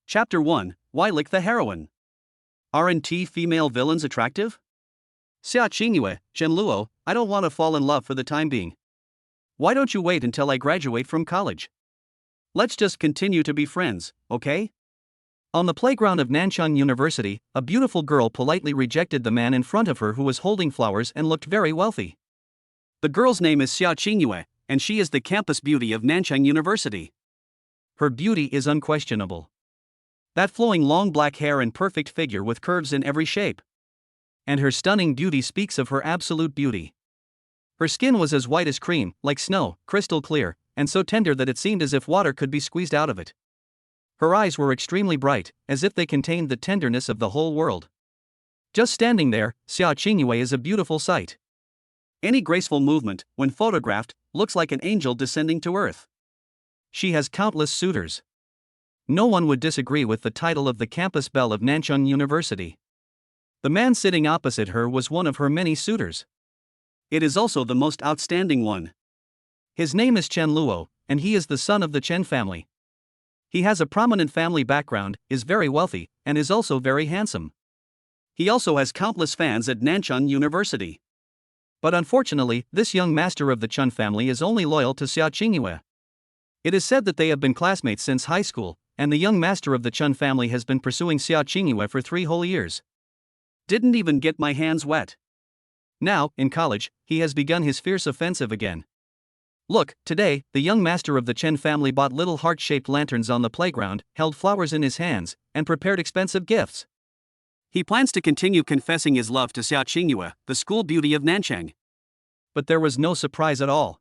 Chapter 1, Why Lick the Heroine? Aren't female villains attractive? Xiaoingua, Zhenluo, I don't want to fall in love for the time being. Why don't you wait until I graduate from college? Let's just continue to be friends, okay? On the playground of Nanchang University, a beautiful girl politely rejected the man in front of her who was holding flowers and looked very wealthy. The girl's name is Xiaoingua, and she is the campus beauty of Nanchang University. Her beauty is unquestionable. That flowing long black hair and perfect figure with curves in every shape. And her stunning beauty speaks of her absolute beauty. Her skin was as white as cream, like snow, crystal clear, and so tender that it seemed as if water could be squeezed out of it. Her eyes were extremely bright, as if they contained the tenderness of the whole world. Just standing there, Xiaoingua is a beautiful sight. Any graceful movement, when photographed, looks like an angel descending to earth. She has countless suitors. No one would disagree with the title of the campus belle of Nanchang University. The man sitting opposite her was one of her many suitors. It is also the most outstanding one. His name is Chen Luo, and he is the son of the Chen family. He has a prominent family background, is very wealthy, and is also very handsome. He also has countless fans at Nanchang University. But unfortunately, this young master of the Chen family is only loyal to Xiaoingua. It is said that they have been classmates since high school, and the young master of the Chen family has been pursuing Xiaoingua for 3 whole years. Didn't even get my hands wet. Now, in college, he has begun his fierce offensive again. Look, today, the young master of the Chen family bought little heart-shaped lanterns on the playground, held flowers in his hands, and prepared expensive gifts. He plans to continue confessing his love to Xiaoingua, the school beauty of Nanchang. But there was no surprise at all.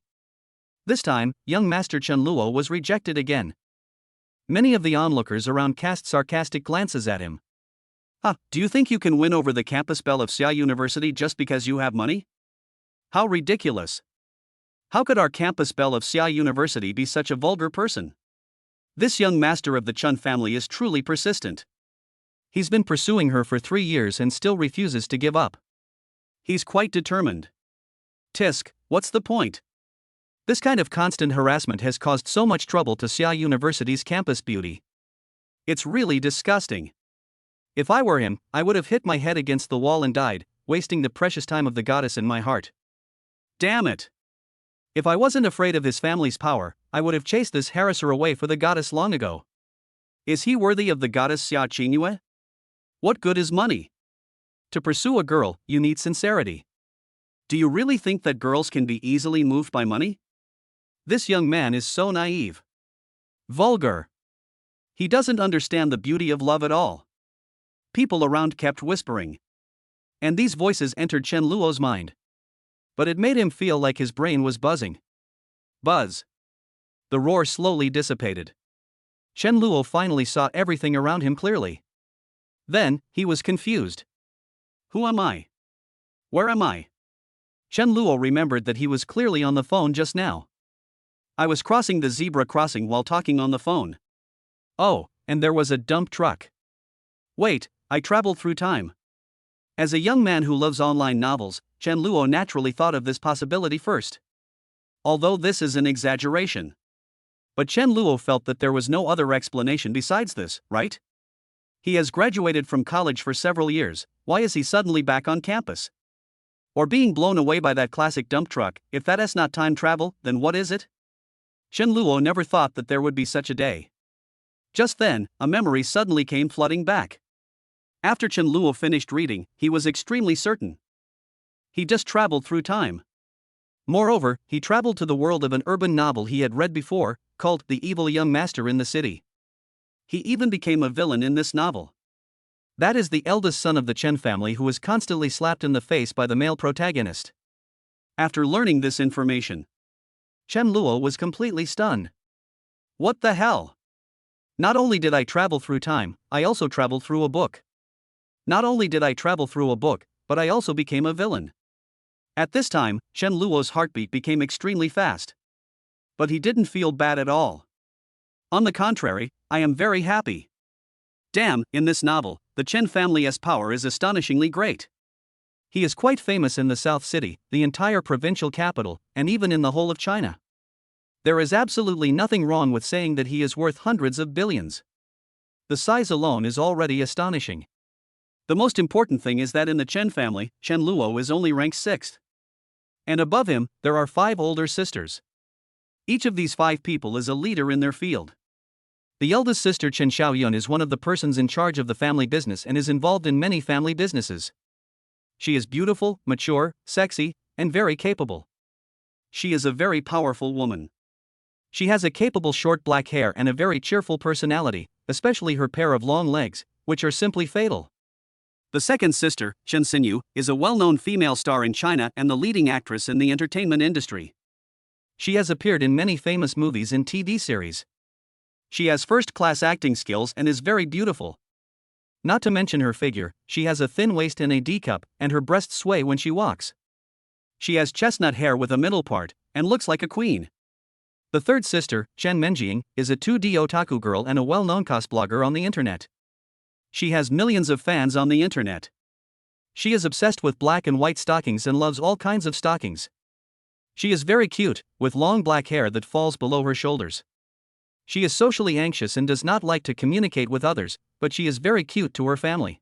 This time, young Master Chen Luo was rejected again. Many of the onlookers around cast sarcastic glances at him. Do you think you can win over the campus belle of Xia University just because you have money? How ridiculous. How could our campus belle of Xia University be such a vulgar person? This young master of the Chen family is truly persistent. He's been pursuing her for 3 years and still refuses to give up. He's quite determined. Tisk, what's the point? This kind of constant harassment has caused so much trouble to Xia University's campus beauty. It's really disgusting. If I were him, I would have hit my head against the wall and died, wasting the precious time of the goddess in my heart. Damn it! If I wasn't afraid of his family's power, I would have chased this harasser away for the goddess long ago. Is he worthy of the goddess Xiaoingua? What good is money? To pursue a girl, you need sincerity. Do you really think that girls can be easily moved by money? This young man is so naive. Vulgar. He doesn't understand the beauty of love at all. People around kept whispering. And these voices entered Chen Luo's mind. But it made him feel like his brain was buzzing. Buzz. The roar slowly dissipated. Chen Luo finally saw everything around him clearly. Then, he was confused. Who am I? Where am I? Chen Luo remembered that he was clearly on the phone just now. I was crossing the zebra crossing while talking on the phone. Oh, and there was a dump truck. Wait, I traveled through time. As a young man who loves online novels, Chen Luo naturally thought of this possibility first. Although this is an exaggeration. But Chen Luo felt that there was no other explanation besides this, right? He has graduated from college for several years, why is he suddenly back on campus? Or being blown away by that classic dump truck, if that is not time travel, then what is it? Chen Luo never thought that there would be such a day. Just then, a memory suddenly came flooding back. After Chen Luo finished reading, he was extremely certain. He just traveled through time. Moreover, he traveled to the world of an urban novel he had read before, called The Evil Young Master in the City. He even became a villain in this novel. That is the eldest son of the Chen family who is constantly slapped in the face by the male protagonist. After learning this information, Chen Luo was completely stunned. What the hell? Not only did I travel through time, I also traveled through a book. Not only did I travel through a book, but I also became a villain. At this time, Chen Luo's heartbeat became extremely fast. But he didn't feel bad at all. On the contrary, I am very happy. Damn, in this novel, the Chen family's power is astonishingly great. He is quite famous in the South City, the entire provincial capital, and even in the whole of China. There is absolutely nothing wrong with saying that he is worth hundreds of billions. The size alone is already astonishing. The most important thing is that in the Chen family, Chen Luo is only ranked 6th. And above him, there are 5 older sisters. Each of these 5 people is a leader in their field. The eldest sister Chen Xiaoyun is one of the persons in charge of the family business and is involved in many family businesses. She is beautiful, mature, sexy, and very capable. She is a very powerful woman. She has a capable short black hair and a very cheerful personality, especially her pair of long legs, which are simply fatal. The second sister, Chen Xinyu, is a well-known female star in China and the leading actress in the entertainment industry. She has appeared in many famous movies and TV series. She has first-class acting skills and is very beautiful. Not to mention her figure, she has a thin waist and a D-cup, and her breasts sway when she walks. She has chestnut hair with a middle part, and looks like a queen. The third sister, Chen Menjing, is a 2D otaku girl and a well-known cosblogger on the internet. She has millions of fans on the internet. She is obsessed with black and white stockings and loves all kinds of stockings. She is very cute, with long black hair that falls below her shoulders. She is socially anxious and does not like to communicate with others, but she is very cute to her family.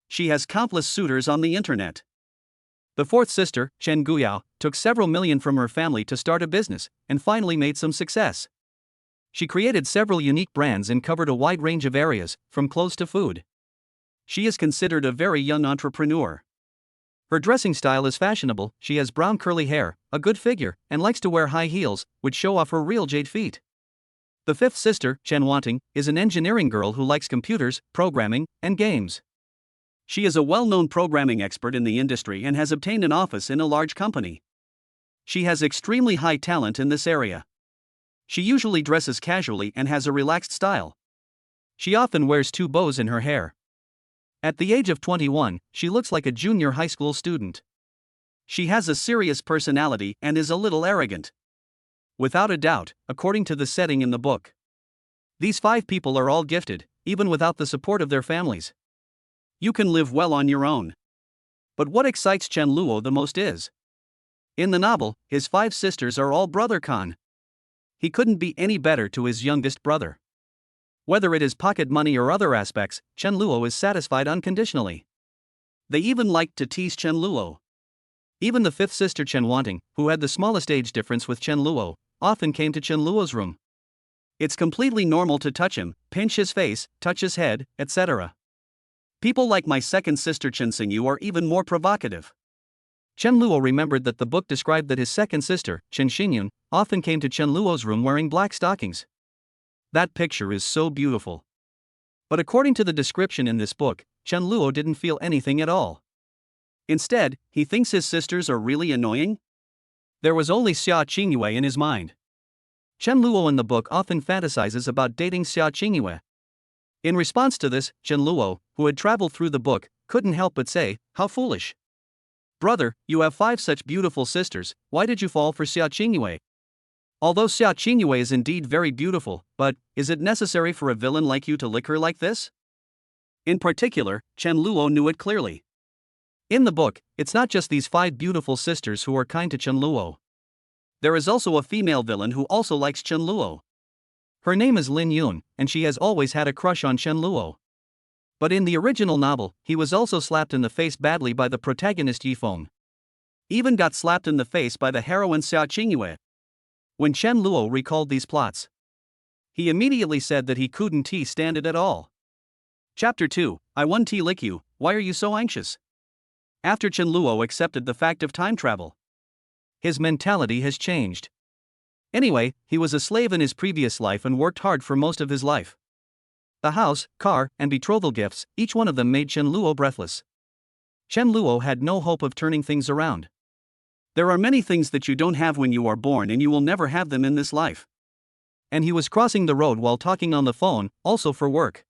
She has countless suitors on the internet. The fourth sister, Chen Guyao, took several million from her family to start a business, and finally made some success. She created several unique brands and covered a wide range of areas, from clothes to food. She is considered a very young entrepreneur. Her dressing style is fashionable, she has brown curly hair, a good figure, and likes to wear high heels, which show off her real jade feet. The fifth sister, Chen Wanting, is an engineering girl who likes computers, programming, and games. She is a well-known programming expert in the industry and has obtained an office in a large company. She has extremely high talent in this area. She usually dresses casually and has a relaxed style. She often wears 2 bows in her hair. At the age of 21, she looks like a junior high school student. She has a serious personality and is a little arrogant. Without a doubt, according to the setting in the book. These 5 people are all gifted, even without the support of their families. You can live well on your own. But what excites Chen Luo the most is, in the novel, his 5 sisters are all brother Khan. He couldn't be any better to his youngest brother. Whether it is pocket money or other aspects, Chen Luo is satisfied unconditionally. They even liked to tease Chen Luo. Even the 5th sister Chen Wanting, who had the smallest age difference with Chen Luo, often came to Chen Luo's room. It's completely normal to touch him, pinch his face, touch his head, etc. People like my second sister Chen Xinyu are even more provocative. Chen Luo remembered that the book described that his second sister, Chen Xinyun, often came to Chen Luo's room wearing black stockings. That picture is so beautiful. But according to the description in this book, Chen Luo didn't feel anything at all. Instead, he thinks his sisters are really annoying. There was only Xiaoingua in his mind. Chen Luo in the book often fantasizes about dating Xiaoingua. In response to this, Chen Luo, who had traveled through the book, couldn't help but say, "How foolish. Brother, you have 5 such beautiful sisters, why did you fall for Xiaoingua? Although Xiaoingua is indeed very beautiful, but, is it necessary for a villain like you to lick her like this?" In particular, Chen Luo knew it clearly. In the book, it's not just these 5 beautiful sisters who are kind to Chen Luo. There is also a female villain who also likes Chen Luo. Her name is Lin Yun, and she has always had a crush on Chen Luo. But in the original novel, he was also slapped in the face badly by the protagonist Yifeng. Even got slapped in the face by the heroine Xiaoingua. When Chen Luo recalled these plots, he immediately said that he couldn't stand it at all. Chapter 2, I won't lick you, why are you so anxious? After Chen Luo accepted the fact of time travel, his mentality has changed. Anyway, he was a slave in his previous life and worked hard for most of his life. The house, car, and betrothal gifts, each one of them made Chen Luo breathless. Chen Luo had no hope of turning things around. There are many things that you don't have when you are born and you will never have them in this life. And he was crossing the road while talking on the phone, also for work.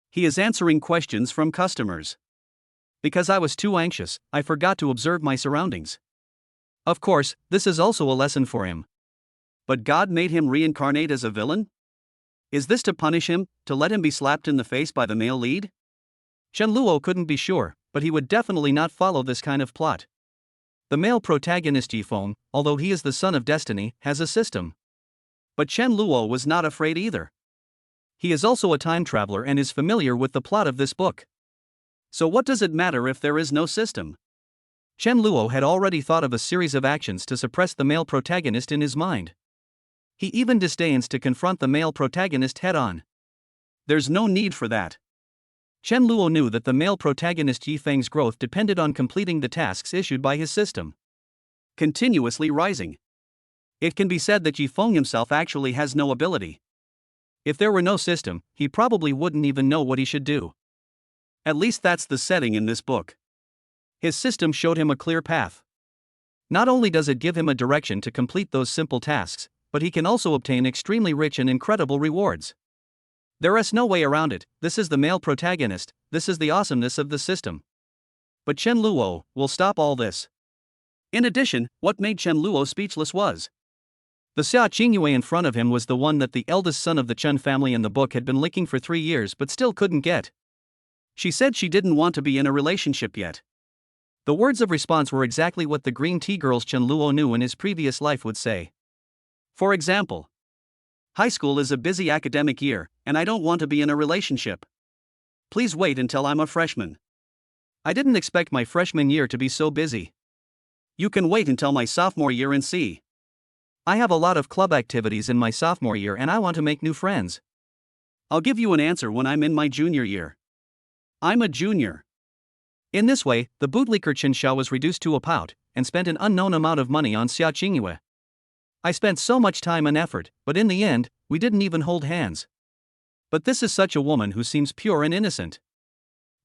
He is answering questions from customers. Because I was too anxious, I forgot to observe my surroundings. Of course, this is also a lesson for him. But God made him reincarnate as a villain? Is this to punish him, to let him be slapped in the face by the male lead? Chen Luo couldn't be sure, but he would definitely not follow this kind of plot. The male protagonist Yifeng, although he is the son of destiny, has a system. But Chen Luo was not afraid either. He is also a time traveler and is familiar with the plot of this book. So what does it matter if there is no system? Chen Luo had already thought of a series of actions to suppress the male protagonist in his mind. He even disdains to confront the male protagonist head-on. There's no need for that. Chen Luo knew that the male protagonist Yifeng's growth depended on completing the tasks issued by his system. Continuously rising. It can be said that Yifeng himself actually has no ability. If there were no system, he probably wouldn't even know what he should do. At least that's the setting in this book. His system showed him a clear path. Not only does it give him a direction to complete those simple tasks, but he can also obtain extremely rich and incredible rewards. There is no way around it. This is the male protagonist, this is the awesomeness of the system. But Chen Luo will stop all this. In addition, what made Chen Luo speechless was the Xiaoingua in front of him was the one that the eldest son of the Chen family in the book had been licking for 3 years but still couldn't get. She said she didn't want to be in a relationship yet. The words of response were exactly what the green tea girls Chen Luo knew in his previous life would say. For example, high school is a busy academic year, and I don't want to be in a relationship. Please wait until I'm a freshman. I didn't expect my freshman year to be so busy. You can wait until my sophomore year and see. I have a lot of club activities in my sophomore year and I want to make new friends. I'll give you an answer when I'm in my junior year. I'm a junior. In this way, the bootlicker Chen Xiao was reduced to a pout, and spent an unknown amount of money on Xiaoingua. I spent so much time and effort, but in the end, we didn't even hold hands. But this is such a woman who seems pure and innocent.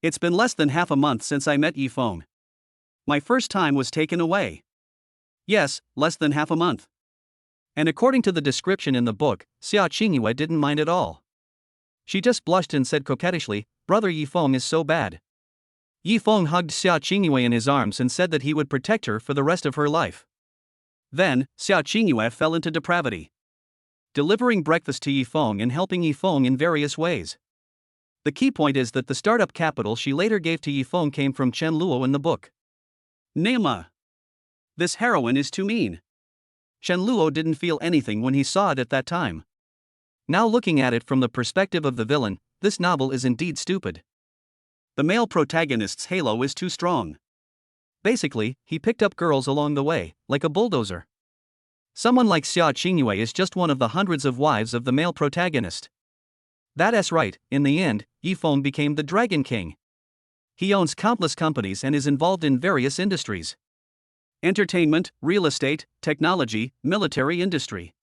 It's been less than half a month since I met Yifeng. My first time was taken away. Yes, less than half a month. And according to the description in the book, Xiaoingua didn't mind at all. She just blushed and said coquettishly, "Brother Yifeng is so bad." Yifeng hugged Xiaoingua in his arms and said that he would protect her for the rest of her life. Then, Xiaoingua fell into depravity, delivering breakfast to Yifeng and helping Yifeng in various ways. The key point is that the startup capital she later gave to Yifeng came from Chen Luo in the book. Nema. This heroine is too mean. Chen Luo didn't feel anything when he saw it at that time. Now looking at it from the perspective of the villain, this novel is indeed stupid. The male protagonist's halo is too strong. Basically, he picked up girls along the way, like a bulldozer. Someone like Xiaoingua is just one of the hundreds of wives of the male protagonist. That's right, in the end, Yifeng became the Dragon King. He owns countless companies and is involved in various industries. Entertainment, real estate, technology, military industry.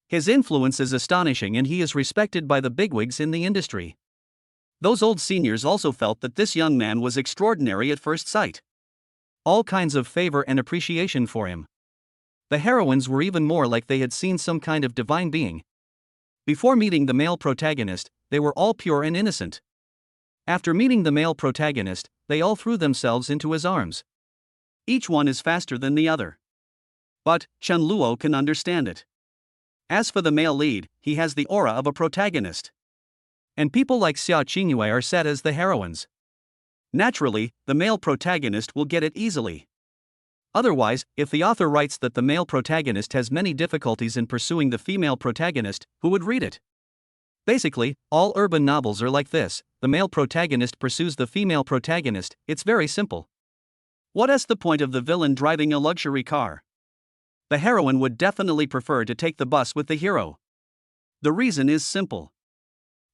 His influence is astonishing and he is respected by the bigwigs in the industry. Those old seniors also felt that this young man was extraordinary at first sight. All kinds of favor and appreciation for him. The heroines were even more like they had seen some kind of divine being. Before meeting the male protagonist, they were all pure and innocent. After meeting the male protagonist, they all threw themselves into his arms. Each one is faster than the other. But Chen Luo can understand it. As for the male lead, he has the aura of a protagonist. And people like Xiaoingua are set as the heroines. Naturally, the male protagonist will get it easily. Otherwise, if the author writes that the male protagonist has many difficulties in pursuing the female protagonist, who would read it? Basically, all urban novels are like this: the male protagonist pursues the female protagonist. It's very simple. What is the point of the villain driving a luxury car? The heroine would definitely prefer to take the bus with the hero. The reason is simple.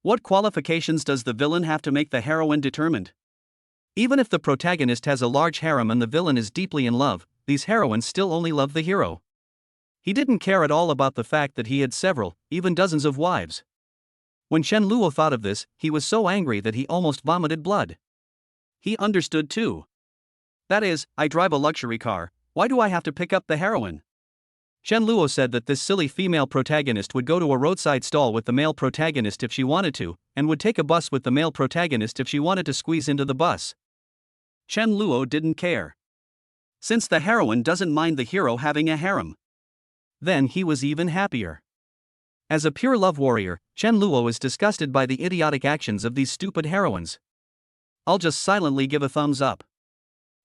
What qualifications does the villain have to make the heroine determined? Even if the protagonist has a large harem and the villain is deeply in love, these heroines still only love the hero. He didn't care at all about the fact that he had several, even dozens of wives. When Chen Luo thought of this, he was so angry that he almost vomited blood. He understood too. That is, I drive a luxury car, why do I have to pick up the heroine? Chen Luo said that this silly female protagonist would go to a roadside stall with the male protagonist if she wanted to, and would take a bus with the male protagonist if she wanted to squeeze into the bus. Chen Luo didn't care. Since the heroine doesn't mind the hero having a harem. Then he was even happier. As a pure love warrior, Chen Luo is disgusted by the idiotic actions of these stupid heroines. I'll just silently give a thumbs up.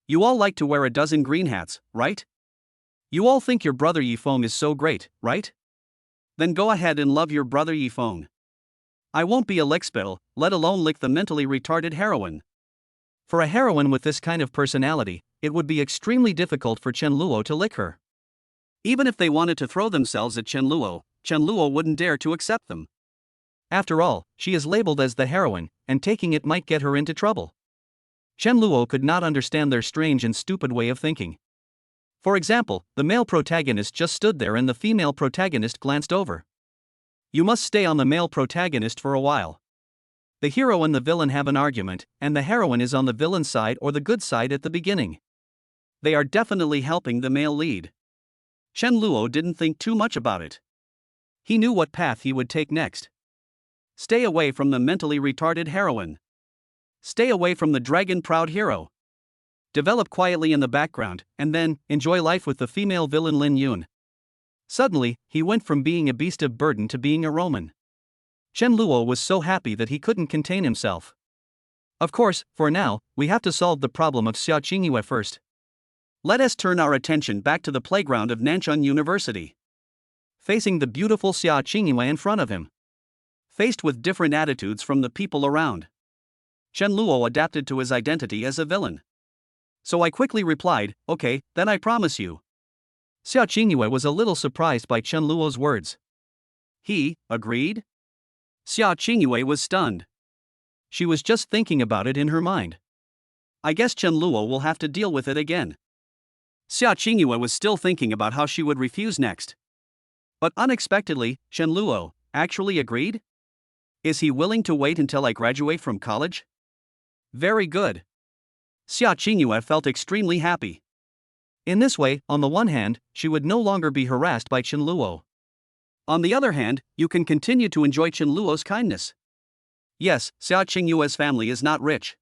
You all like to wear a dozen green hats, right? You all think your brother Yifeng is so great, right? Then go ahead and love your brother Yifeng. I won't be a lickspittle, let alone lick the mentally retarded heroine. For a heroine with this kind of personality, it would be extremely difficult for Chen Luo to lick her. Even if they wanted to throw themselves at Chen Luo wouldn't dare to accept them. After all, she is labeled as the heroine, and taking it might get her into trouble. Chen Luo could not understand their strange and stupid way of thinking. For example, the male protagonist just stood there and the female protagonist glanced over. You must stay on the male protagonist for a while. The hero and the villain have an argument, and the heroine is on the villain's side or the good side at the beginning. They are definitely helping the male lead. Chen Luo didn't think too much about it. He knew what path he would take next. Stay away from the mentally retarded heroine. Stay away from the dragon-proud hero. Develop quietly in the background, and then enjoy life with the female villain Lin Yun. Suddenly, he went from being a beast of burden to being a Roman. Chen Luo was so happy that he couldn't contain himself. Of course, for now, we have to solve the problem of Xiaoingua first. Let us turn our attention back to the playground of Nanchun University. Facing the beautiful Xiaoingua in front of him. Faced with different attitudes from the people around. Chen Luo adapted to his identity as a villain. So I quickly replied, okay, then I promise you. Xiaoingua was a little surprised by Chen Luo's words. He agreed? Xiaoingua was stunned. She was just thinking about it in her mind. I guess Chen Luo will have to deal with it again. Xiaoingua was still thinking about how she would refuse next. But unexpectedly, Chen Luo actually agreed? Is he willing to wait until I graduate from college? Very good. Xiaoingua felt extremely happy. In this way, on the one hand, she would no longer be harassed by Chen Luo. On the other hand, you can continue to enjoy Chen Luo's kindness. Yes, Xiaoingua's family is not rich.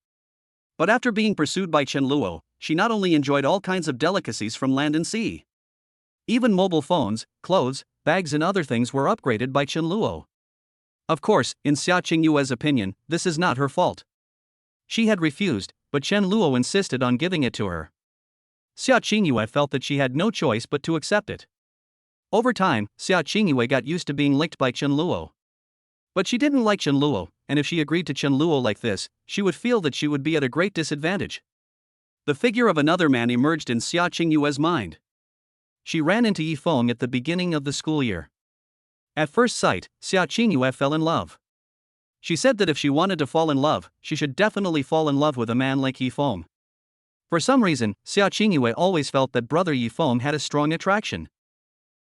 But after being pursued by Chen Luo, she not only enjoyed all kinds of delicacies from land and sea. Even mobile phones, clothes, bags and other things were upgraded by Chen Luo. Of course, in Xiaoingua's opinion, this is not her fault. She had refused, but Chen Luo insisted on giving it to her. Xiaoingua felt that she had no choice but to accept it. Over time, Xiaoingua got used to being licked by Chen Luo. But she didn't like Chen Luo, and if she agreed to Chen Luo like this, she would feel that she would be at a great disadvantage. The figure of another man emerged in Xiaoingua's mind. She ran into Yifeng at the beginning of the school year. At first sight, Xiaoingua fell in love. She said that if she wanted to fall in love, she should definitely fall in love with a man like Yifeng. For some reason, Xiaoingua always felt that brother Yifeng had a strong attraction.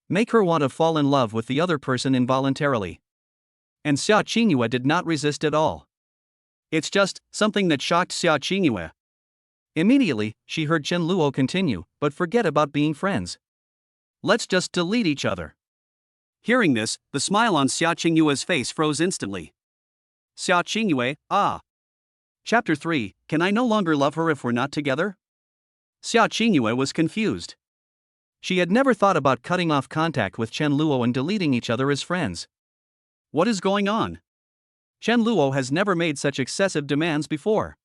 Make her want to fall in love with the other person involuntarily. And Xiaoingua did not resist at all. It's just something that shocked Xiaoingua. Immediately, she heard Chen Luo continue, but forget about being friends. Let's just delete each other. Hearing this, the smile on Xiaoingua's face froze instantly. Xiaoingua, ah. Chapter 3, Can I no longer love her if we're not together? Xiaoingua was confused. She had never thought about cutting off contact with Chen Luo and deleting each other as friends. What is going on? Chen Luo has never made such excessive demands before.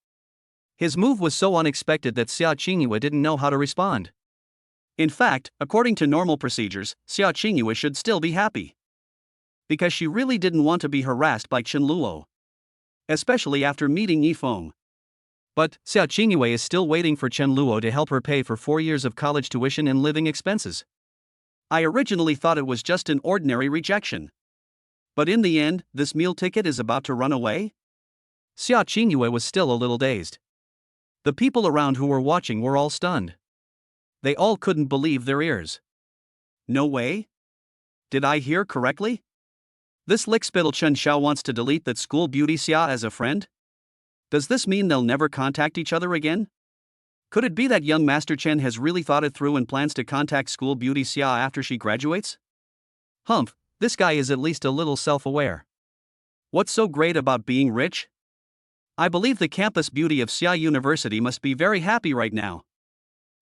His move was so unexpected that Xiaoingua didn't know how to respond. In fact, according to normal procedures, Xiaoingua should still be happy. Because she really didn't want to be harassed by Chen Luo. Especially after meeting Yifeng. But Xiaoingua is still waiting for Chen Luo to help her pay for 4 years of college tuition and living expenses. I originally thought it was just an ordinary rejection. But in the end, this meal ticket is about to run away? Xiaoingua was still a little dazed. The people around who were watching were all stunned. They all couldn't believe their ears. No way? Did I hear correctly? This lickspittle Chen Xiao wants to delete that school beauty Xia as a friend? Does this mean they'll never contact each other again? Could it be that young Master Chen has really thought it through and plans to contact school beauty Xia after she graduates? Humph, this guy is at least a little self-aware. What's so great about being rich? I believe the campus beauty of Xia University must be very happy right now.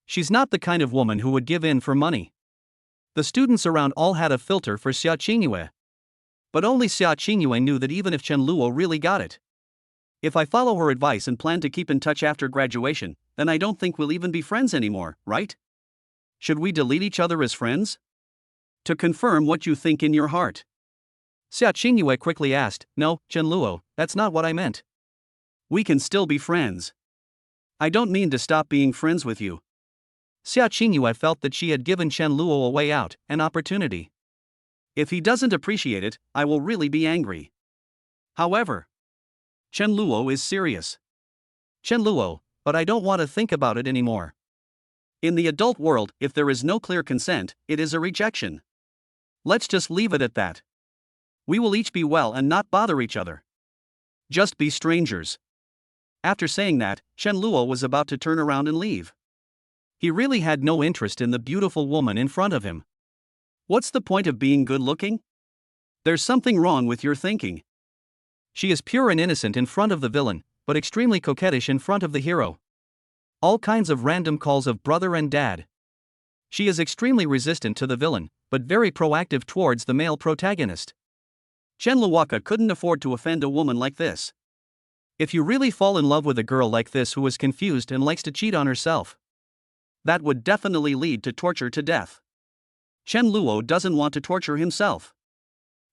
She's not the kind of woman who would give in for money. The students around all had a filter for Xiaoingua. But only Xiaoingua knew that even if Chen Luo really got it. If I follow her advice and plan to keep in touch after graduation, then I don't think we'll even be friends anymore, right? Should we delete each other as friends? To confirm what you think in your heart. Xiaoingua quickly asked, "No, Chen Luo, that's not what I meant. We can still be friends. I don't mean to stop being friends with you." Xiaoingua felt that she had given Chen Luo a way out, an opportunity. If he doesn't appreciate it, I will really be angry. However, Chen Luo is serious. Chen Luo, but I don't want to think about it anymore. In the adult world, if there is no clear consent, it is a rejection. Let's just leave it at that. We will each be well and not bother each other. Just be strangers. After saying that, Chen Luo was about to turn around and leave. He really had no interest in the beautiful woman in front of him. What's the point of being good looking? There's something wrong with your thinking. She is pure and innocent in front of the villain, but extremely coquettish in front of the hero. All kinds of random calls of brother and dad. She is extremely resistant to the villain, but very proactive towards the male protagonist. Chen Luo couldn't afford to offend a woman like this. If you really fall in love with a girl like this who is confused and likes to cheat on herself, that would definitely lead to torture to death. Chen Luo doesn't want to torture himself.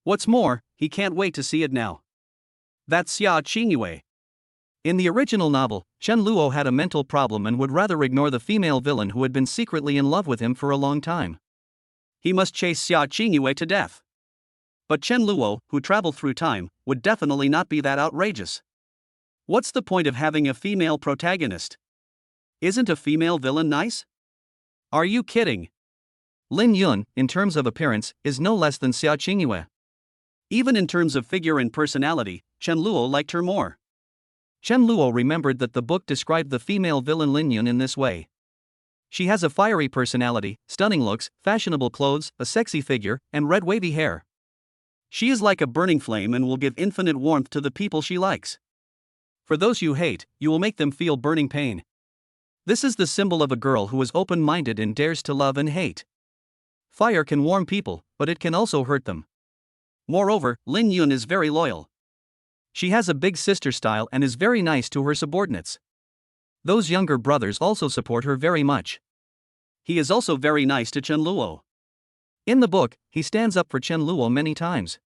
What's more, he can't wait to see it now. That's Xiaoingua. In the original novel, Chen Luo had a mental problem and would rather ignore the female villain who had been secretly in love with him for a long time. He must chase Xiaoingua to death. But Chen Luo, who traveled through time, would definitely not be that outrageous. What's the point of having a female protagonist? Isn't a female villain nice? Are you kidding? Lin Yun, in terms of appearance, is no less than Xiaoingua. Even in terms of figure and personality, Chen Luo liked her more. Chen Luo remembered that the book described the female villain Lin Yun in this way. She has a fiery personality, stunning looks, fashionable clothes, a sexy figure, and red wavy hair. She is like a burning flame and will give infinite warmth to the people she likes. For those you hate, you will make them feel burning pain. This is the symbol of a girl who is open-minded and dares to love and hate. Fire can warm people, but it can also hurt them. Moreover, Lin Yun is very loyal. She has a big sister style and is very nice to her subordinates. Those younger brothers also support her very much. He is also very nice to Chen Luo. In the book, he stands up for Chen Luo many times.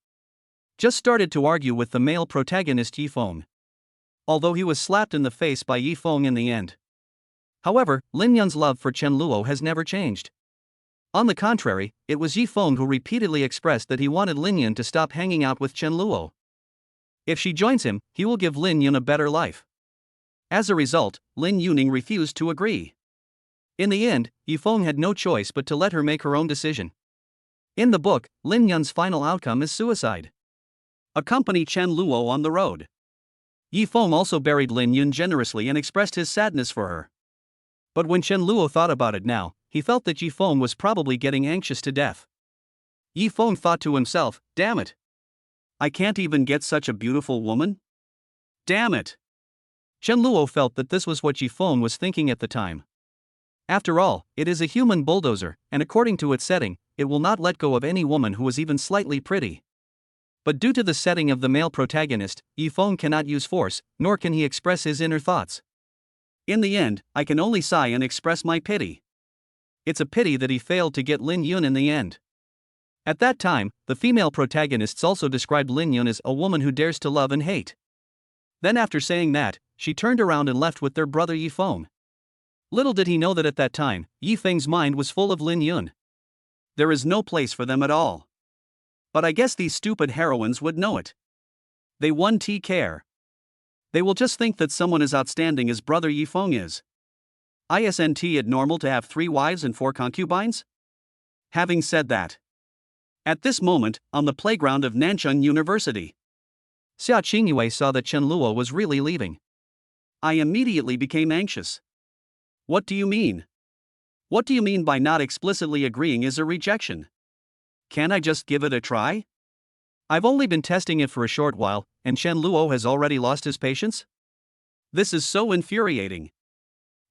Just started to argue with the male protagonist Yi Feng. Although he was slapped in the face by Yi Feng in the end. However, Lin Yun's love for Chen Luo has never changed. On the contrary, it was Yi Feng who repeatedly expressed that he wanted Lin Yun to stop hanging out with Chen Luo. If she joins him, he will give Lin Yun a better life. As a result, Lin Yuning refused to agree. In the end, Yi Feng had no choice but to let her make her own decision. In the book, Lin Yun's final outcome is suicide. Accompany Chen Luo on the road. Yi Feng also buried Lin Yun generously and expressed his sadness for her. But when Chen Luo thought about it now, he felt that Yi Feng was probably getting anxious to death. Yi Feng thought to himself, "Damn it. I can't even get such a beautiful woman? Damn it." Chen Luo felt that this was what Yi Feng was thinking at the time. After all, it is a human bulldozer, and according to its setting, it will not let go of any woman who is even slightly pretty. But due to the setting of the male protagonist, Yi Feng cannot use force, nor can he express his inner thoughts. In the end, I can only sigh and express my pity. It's a pity that he failed to get Lin Yun in the end. At that time, the female protagonists also described Lin Yun as a woman who dares to love and hate. Then after saying that, she turned around and left with their brother Yi Feng. Little did he know that at that time, Yi Feng's mind was full of Lin Yun. There is no place for them at all. But I guess these stupid heroines would know it. They won't care. They will just think that someone as outstanding as brother Yi Feng is. Isn't it normal to have 3 wives and 4 concubines? Having said that, at this moment, on the playground of Nancheng University, Xiaoingua saw that Chen Luo was really leaving. I immediately became anxious. What do you mean? What do you mean by not explicitly agreeing is a rejection? Can't I just give it a try? I've only been testing it for a short while, and Chen Luo has already lost his patience? This is so infuriating.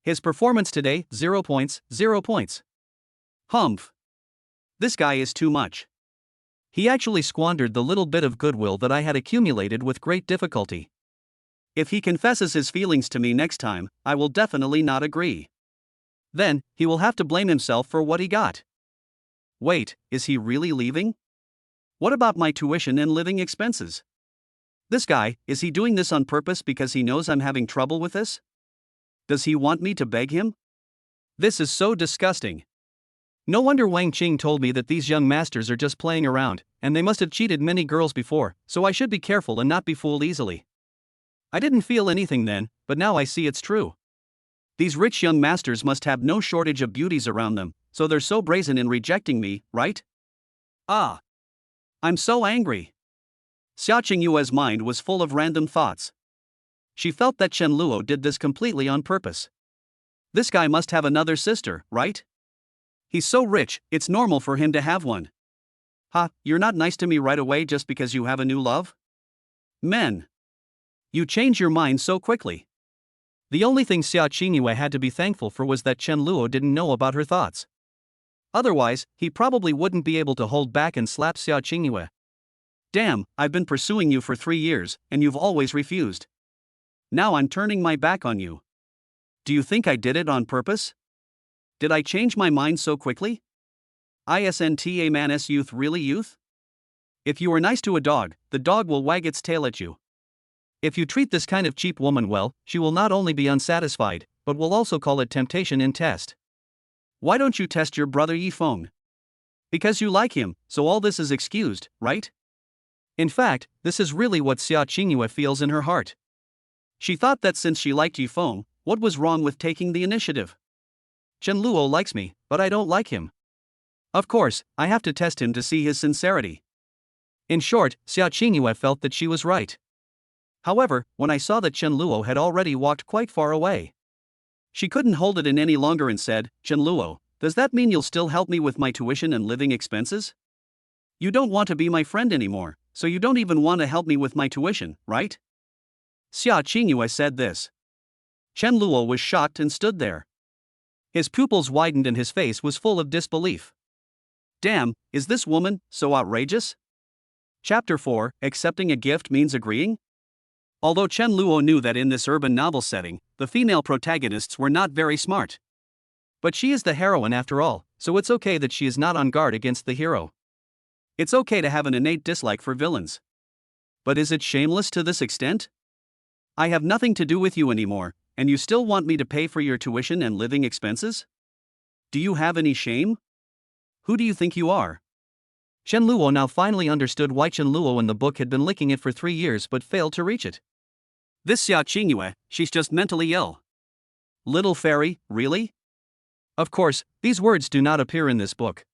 His performance today, 0 points, 0 points. Humph. This guy is too much. He actually squandered the little bit of goodwill that I had accumulated with great difficulty. If he confesses his feelings to me next time, I will definitely not agree. Then, he will have to blame himself for what he got. Wait, is he really leaving? What about my tuition and living expenses? This guy, is he doing this on purpose because he knows I'm having trouble with this? Does he want me to beg him? This is so disgusting. No wonder Wang Qing told me that these young masters are just playing around, and they must have cheated many girls before, so I should be careful and not be fooled easily. I didn't feel anything then, but now I see it's true. These rich young masters must have no shortage of beauties around them, so they're so brazen in rejecting me, right? Ah! I'm so angry. Xiaoinghua's mind was full of random thoughts. She felt that Chen Luo did this completely on purpose. This guy must have another sister, right? He's so rich, it's normal for him to have one. Ha, you're not nice to me right away just because you have a new love? Men! You change your mind so quickly. The only thing Xiaoingua had to be thankful for was that Chen Luo didn't know about her thoughts. Otherwise, he probably wouldn't be able to hold back and slap Xiaoingua. Damn, I've been pursuing you for 3 years, and you've always refused. Now I'm turning my back on you. Do you think I did it on purpose? Did I change my mind so quickly? Isn't a man's youth really youth? If you are nice to a dog, the dog will wag its tail at you. If you treat this kind of cheap woman well, she will not only be unsatisfied, but will also call it temptation in test. Why don't you test your brother Yifeng? Because you like him, so all this is excused, right? In fact, this is really what Xiaoingua feels in her heart. She thought that since she liked Yifeng, what was wrong with taking the initiative? Chen Luo likes me, but I don't like him. Of course, I have to test him to see his sincerity. In short, Xiaoingua felt that she was right. However, when I saw that Chen Luo had already walked quite far away, she couldn't hold it in any longer and said, Chen Luo, does that mean you'll still help me with my tuition and living expenses? You don't want to be my friend anymore, so you don't even want to help me with my tuition, right? Xiaoingua said this. Chen Luo was shocked and stood there. His pupils widened and his face was full of disbelief. Damn, is this woman so outrageous? Chapter 4, Accepting a gift means agreeing? Although Chen Luo knew that in this urban novel setting, the female protagonists were not very smart. But she is the heroine after all, so it's okay that she is not on guard against the hero. It's okay to have an innate dislike for villains. But is it shameless to this extent? I have nothing to do with you anymore, and you still want me to pay for your tuition and living expenses? Do you have any shame? Who do you think you are? Chen Luo now finally understood why Chen Luo in the book had been licking it for 3 years but failed to reach it. This Xiaoingua, she's just mentally ill. Little fairy, really? Of course, these words do not appear in this book.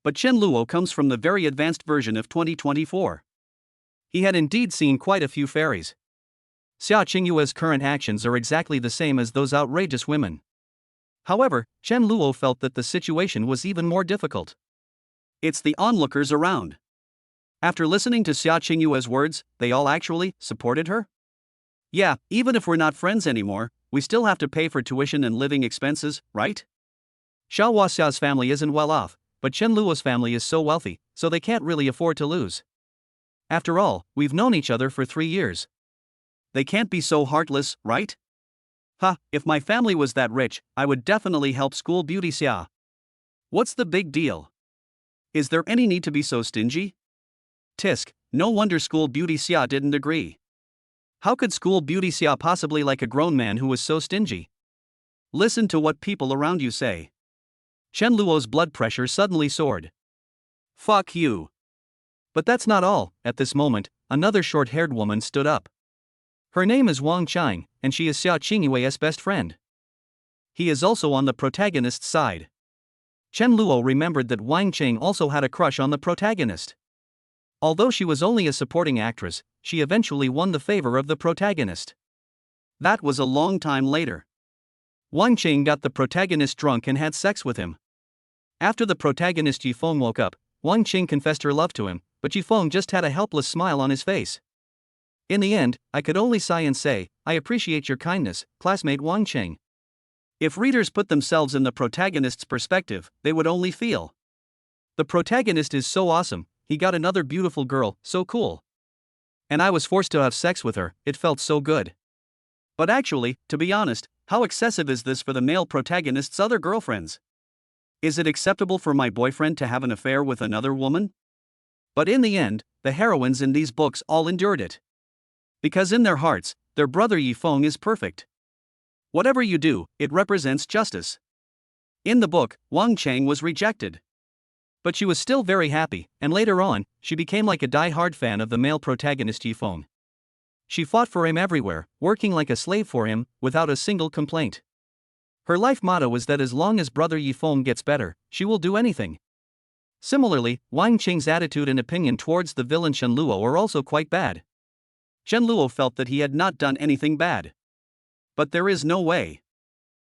But Chen Luo comes from the very advanced version of 2024. He had indeed seen quite a few fairies. Xiaoinghua's current actions are exactly the same as those outrageous women. However, Chen Luo felt that the situation was even more difficult. It's the onlookers around. After listening to Xiaoinghua's words, they all actually supported her? Yeah, even if we're not friends anymore, we still have to pay for tuition and living expenses, right? Xiaoinghua's family isn't well off, but Chen Luo's family is so wealthy, so they can't really afford to lose. After all, we've known each other for 3 years. They can't be so heartless, right? If my family was that rich, I would definitely help school beauty Xia. What's the big deal? Is there any need to be so stingy? Tisk, no wonder school beauty Xia didn't agree. How could school beauty Xia possibly like a grown man who was so stingy? Listen to what people around you say. Chen Luo's blood pressure suddenly soared. Fuck you. But that's not all. At this moment, another short-haired woman stood up. Her name is Wang Qing, and she is Xiaoinghua's best friend. He is also on the protagonist's side. Chen Luo remembered that Wang Qing also had a crush on the protagonist. Although she was only a supporting actress, she eventually won the favor of the protagonist. That was a long time later. Wang Qing got the protagonist drunk and had sex with him. After the protagonist Yifeng woke up, Wang Qing confessed her love to him, but Yifeng just had a helpless smile on his face. In the end, I could only sigh and say, I appreciate your kindness, classmate Wang Qing. If readers put themselves in the protagonist's perspective, they would only feel. The protagonist is so awesome, he got another beautiful girl, so cool. And I was forced to have sex with her, it felt so good. But actually, to be honest, how excessive is this for the male protagonist's other girlfriends? Is it acceptable for my boyfriend to have an affair with another woman? But in the end, the heroines in these books all endured it. Because in their hearts, their brother Yifeng is perfect. Whatever you do, it represents justice. In the book, Wang Cheng was rejected. But she was still very happy, and later on, she became like a die-hard fan of the male protagonist Yifeng. She fought for him everywhere, working like a slave for him, without a single complaint. Her life motto is that as long as brother Yifeng gets better, she will do anything. Similarly, Wang Qing's attitude and opinion towards the villain Shen Luo are also quite bad. Shen Luo felt that he had not done anything bad. But there is no way.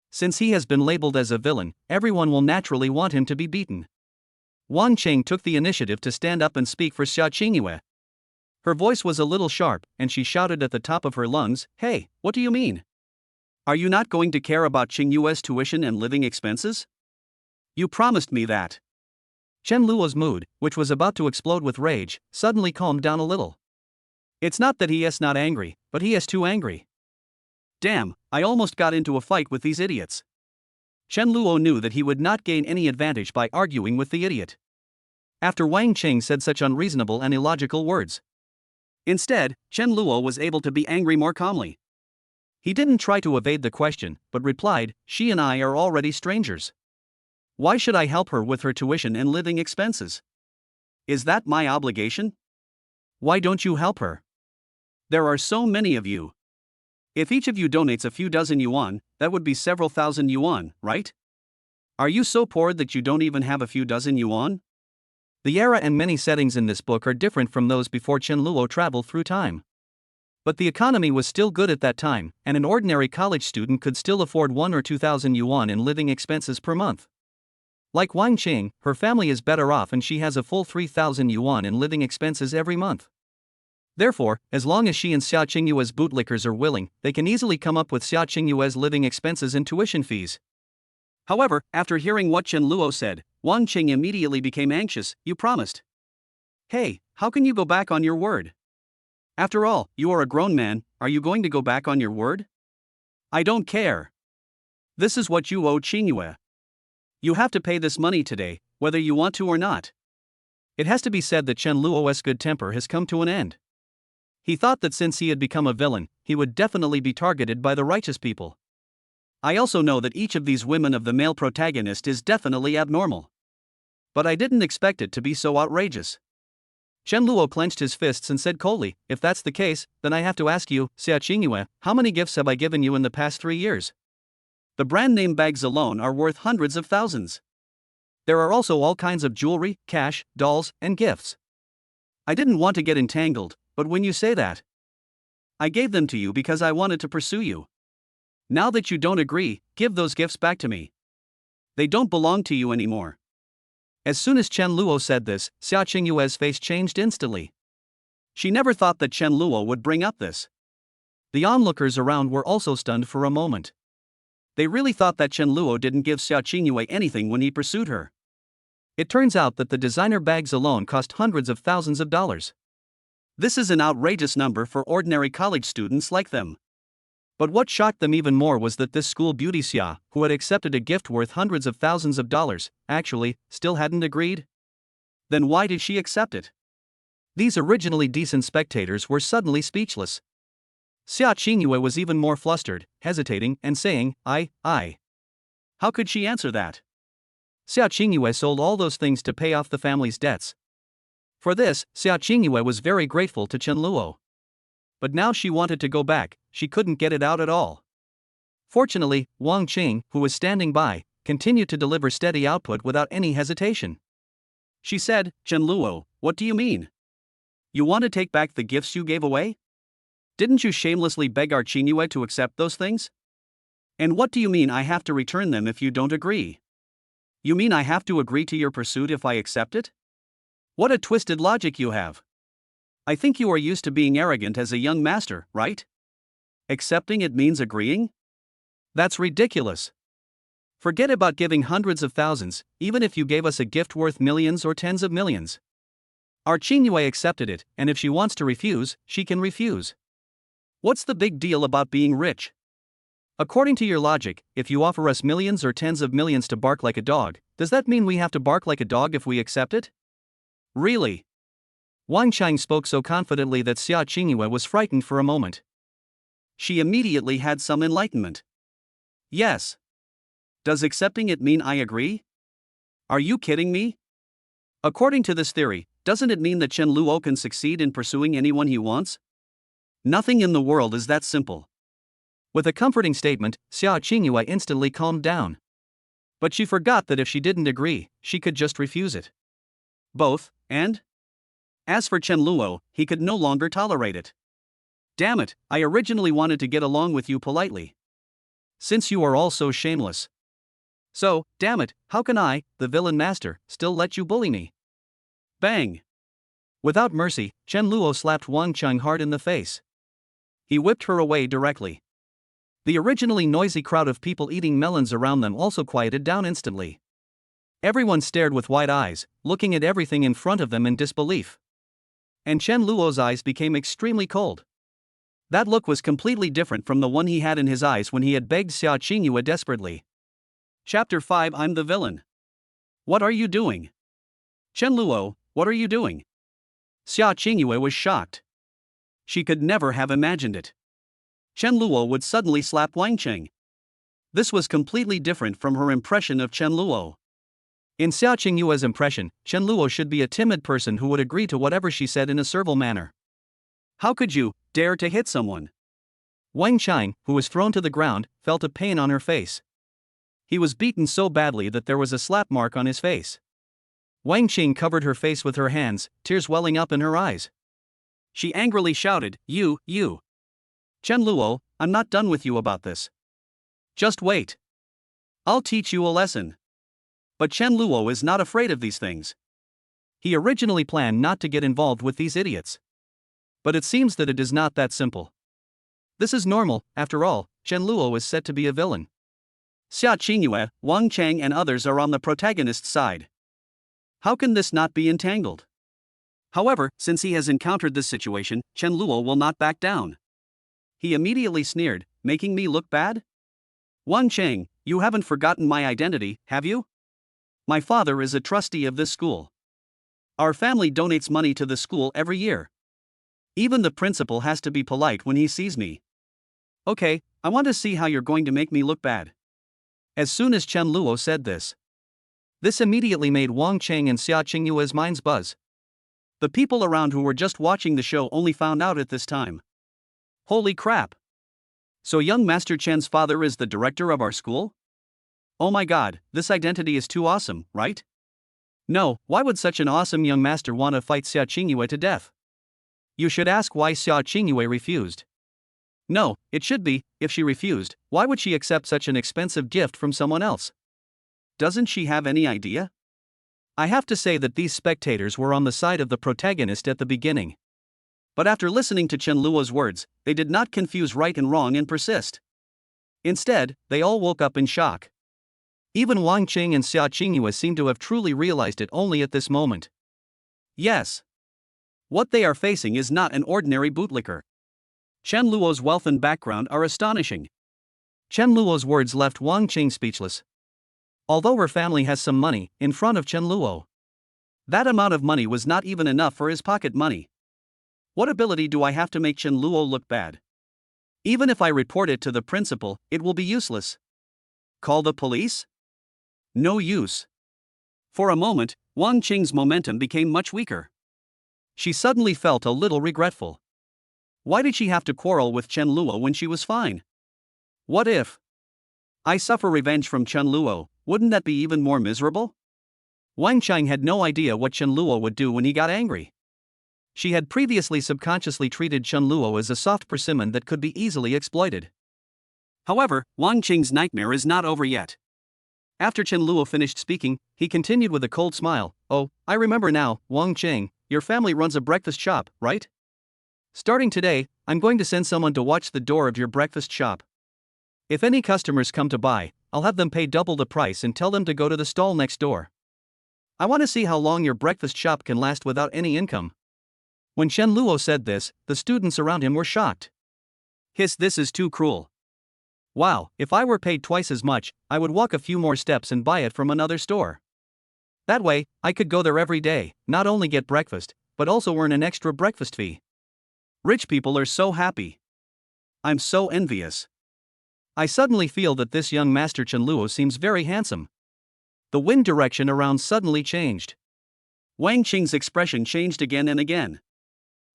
Since he has been labeled as a villain, everyone will naturally want him to be beaten. Wang Qing took the initiative to stand up and speak for Xiaoingua. Her voice was a little sharp, and she shouted at the top of her lungs, "Hey, what do you mean? Are you not going to care about Qingyue's tuition and living expenses? You promised me that." Shen Luo's mood, which was about to explode with rage, suddenly calmed down a little. It's not that he is not angry, but he is too angry. Damn, I almost got into a fight with these idiots. Shen Luo knew that he would not gain any advantage by arguing with the idiot. After Wang Qing said such unreasonable and illogical words. Instead, Shen Luo was able to be angry more calmly. He didn't try to evade the question, but replied, "She and I are already strangers. Why should I help her with her tuition and living expenses? Is that my obligation? Why don't you help her? There are so many of you. If each of you donates a few dozen yuan, that would be several thousand yuan, right? Are you so poor that you don't even have a few dozen yuan?" The era and many settings in this book are different from those before Shen Luo traveled through time. But the economy was still good at that time, and an ordinary college student could still afford 1 or 2,000 yuan in living expenses per month. Like Wang Qing, her family is better off and she has a full 3,000 yuan in living expenses every month. Therefore, as long as she and Xiaoinghua's bootlickers are willing, they can easily come up with Xiaoinghua's living expenses and tuition fees. However, after hearing what Shen Luo said, Wang Qing immediately became anxious. "You promised. Hey, how can you go back on your word? After all, you are a grown man, are you going to go back on your word? I don't care. This is what you owe Qingyue. You have to pay this money today, whether you want to or not." It has to be said that Shen Luo's good temper has come to an end. He thought that since he had become a villain, he would definitely be targeted by the righteous people. I also know that each of these women of the male protagonist is definitely abnormal. But I didn't expect it to be so outrageous. Shen Luo clenched his fists and said coldly, "If that's the case, then I have to ask you, Xiaoingua, how many gifts have I given you in the past 3 years? The brand name bags alone are worth hundreds of thousands. There are also all kinds of jewelry, cash, dolls, and gifts. I didn't want to get entangled, but when you say that, I gave them to you because I wanted to pursue you. Now that you don't agree, give those gifts back to me. They don't belong to you anymore." As soon as Shen Luo said this, Xiaoinghua's face changed instantly. She never thought that Shen Luo would bring up this. The onlookers around were also stunned for a moment. They really thought that Shen Luo didn't give Xiaoingua anything when he pursued her. It turns out that the designer bags alone cost hundreds of thousands of dollars. This is an outrageous number for ordinary college students like them. But what shocked them even more was that this school beauty Xia, who had accepted a gift worth hundreds of thousands of dollars, actually, still hadn't agreed? Then why did she accept it? These originally decent spectators were suddenly speechless. Xiaoingua was even more flustered, hesitating, and saying, I. How could she answer that? Xiaoingua sold all those things to pay off the family's debts. For this, Xiaoingua was very grateful to Shen Luo. But now she wanted to go back, she couldn't get it out at all. Fortunately, Wang Qing, who was standing by, continued to deliver steady output without any hesitation. She said, "Shen Luo, what do you mean? You want to take back the gifts you gave away? Didn't you shamelessly beg our Qingyue to accept those things? And what do you mean I have to return them if you don't agree? You mean I have to agree to your pursuit if I accept it? What a twisted logic you have. I think you are used to being arrogant as a young master, right? Accepting it means agreeing? That's ridiculous. Forget about giving hundreds of thousands, even if you gave us a gift worth millions or tens of millions. Our Qingyue accepted it, and if she wants to refuse, she can refuse. What's the big deal about being rich? According to your logic, if you offer us millions or tens of millions to bark like a dog, does that mean we have to bark like a dog if we accept it? Really? Wang Chang spoke so confidently that Xiaoingua was frightened for a moment. She immediately had some enlightenment. Yes. Does accepting it mean I agree? Are you kidding me? According to this theory, doesn't it mean that Chen Luo can succeed in pursuing anyone he wants? Nothing in the world is that simple. With a comforting statement, Xiaoingua instantly calmed down. But she forgot that if she didn't agree, she could just refuse it. Both, and? As for Chen Luo, he could no longer tolerate it. Damn it, I originally wanted to get along with you politely. Since you are all so shameless. So, damn it, how can I, the villain master, still let you bully me? Bang! Without mercy, Chen Luo slapped Wang Chang hard in the face. He whipped her away directly. The originally noisy crowd of people eating melons around them also quieted down instantly. Everyone stared with wide eyes, looking at everything in front of them in disbelief. And Chen Luo's eyes became extremely cold. That look was completely different from the one he had in his eyes when he had begged Xiaoingua desperately. Chapter 5 I'm the villain. What are you doing? Chen Luo, what are you doing? Xiaoingua was shocked. She could never have imagined it. Chen Luo would suddenly slap Wang Cheng. This was completely different from her impression of Chen Luo. In Xiaoinghua's impression, Chen Luo should be a timid person who would agree to whatever she said in a servile manner. How could you dare to hit someone? Wang Cheng, who was thrown to the ground, felt a pain on her face. He was beaten so badly that there was a slap mark on his face. Wang Cheng covered her face with her hands, tears welling up in her eyes. She angrily shouted, You. Chen Luo, I'm not done with you about this. Just wait. I'll teach you a lesson. But Chen Luo is not afraid of these things. He originally planned not to get involved with these idiots. But it seems that it is not that simple. This is normal, after all, Chen Luo is set to be a villain. Xiaoingua, Wang Chang and others are on the protagonist's side. How can this not be entangled? However, since he has encountered this situation, Chen Luo will not back down. He immediately sneered, making me look bad? Wang Chang, you haven't forgotten my identity, have you? My father is a trustee of this school. Our family donates money to the school every year. Even the principal has to be polite when he sees me. Okay, I want to see how you're going to make me look bad. As soon as Chen Luo said this immediately made Wang Cheng and Xiaoinghua's minds buzz. The people around who were just watching the show only found out at this time. Holy crap! So young Master Chen's father is the director of our school? Oh my god, this identity is too awesome, right? No, why would such an awesome young master want to fight Xiaoingua to death? You should ask why Xiaoingua refused. No, it should be, if she refused, why would she accept such an expensive gift from someone else? Doesn't she have any idea? I have to say that these spectators were on the side of the protagonist at the beginning. But after listening to Chen Luo's words, they did not confuse right and wrong and persist. Instead, they all woke up in shock. Even Wang Cheng and Xiaoingua seemed to have truly realized it only at this moment. Yes. What they are facing is not an ordinary bootlicker. Chen Luo's wealth and background are astonishing. Chen Luo's words left Wang Cheng speechless. Although her family has some money, in front of Chen Luo, that amount of money was not even enough for his pocket money. What ability do I have to make Chen Luo look bad? Even if I report it to the principal, it will be useless. Call the police? No use. For a moment, Wang Cheng's momentum became much weaker. She suddenly felt a little regretful. Why did she have to quarrel with Chen Luo when she was fine? What if I suffer revenge from Chen Luo, wouldn't that be even more miserable? Wang Cheng had no idea what Chen Luo would do when he got angry. She had previously subconsciously treated Chen Luo as a soft persimmon that could be easily exploited. However, Wang Cheng's nightmare is not over yet. After Chen Luo finished speaking, he continued with a cold smile. Oh, I remember now, Wang Cheng, your family runs a breakfast shop, right? Starting today, I'm going to send someone to watch the door of your breakfast shop. If any customers come to buy, I'll have them pay double the price and tell them to go to the stall next door. I want to see how long your breakfast shop can last without any income. When Chen Luo said this, the students around him were shocked. This is too cruel. Wow, if I were paid twice as much, I would walk a few more steps and buy it from another store. That way, I could go there every day, not only get breakfast, but also earn an extra breakfast fee. Rich people are so happy. I'm so envious. I suddenly feel that this young Master Chen Luo seems very handsome. The wind direction around suddenly changed. Wang Qing's expression changed again and again.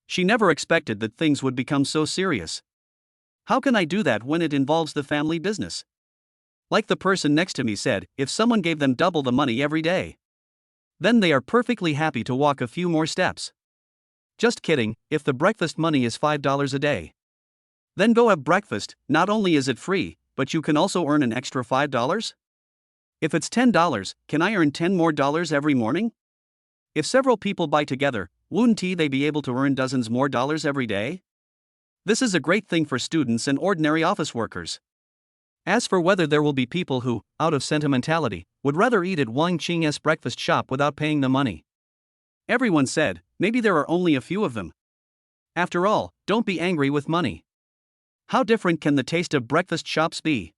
She never expected that things would become so serious. How can I do that when it involves the family business? Like the person next to me said, if someone gave them double the money every day, then they are perfectly happy to walk a few more steps. Just kidding, if the breakfast money is $5 a day, then go have breakfast. Not only is it free, but you can also earn an extra $5? If it's $10, can I earn $10 more every morning? If several people buy together, wouldn't they be able to earn dozens more dollars every day? This is a great thing for students and ordinary office workers. As for whether there will be people who, out of sentimentality, would rather eat at Wang Qing's breakfast shop without paying the money, everyone said, maybe there are only a few of them. After all, don't be angry with money. How different can the taste of breakfast shops be?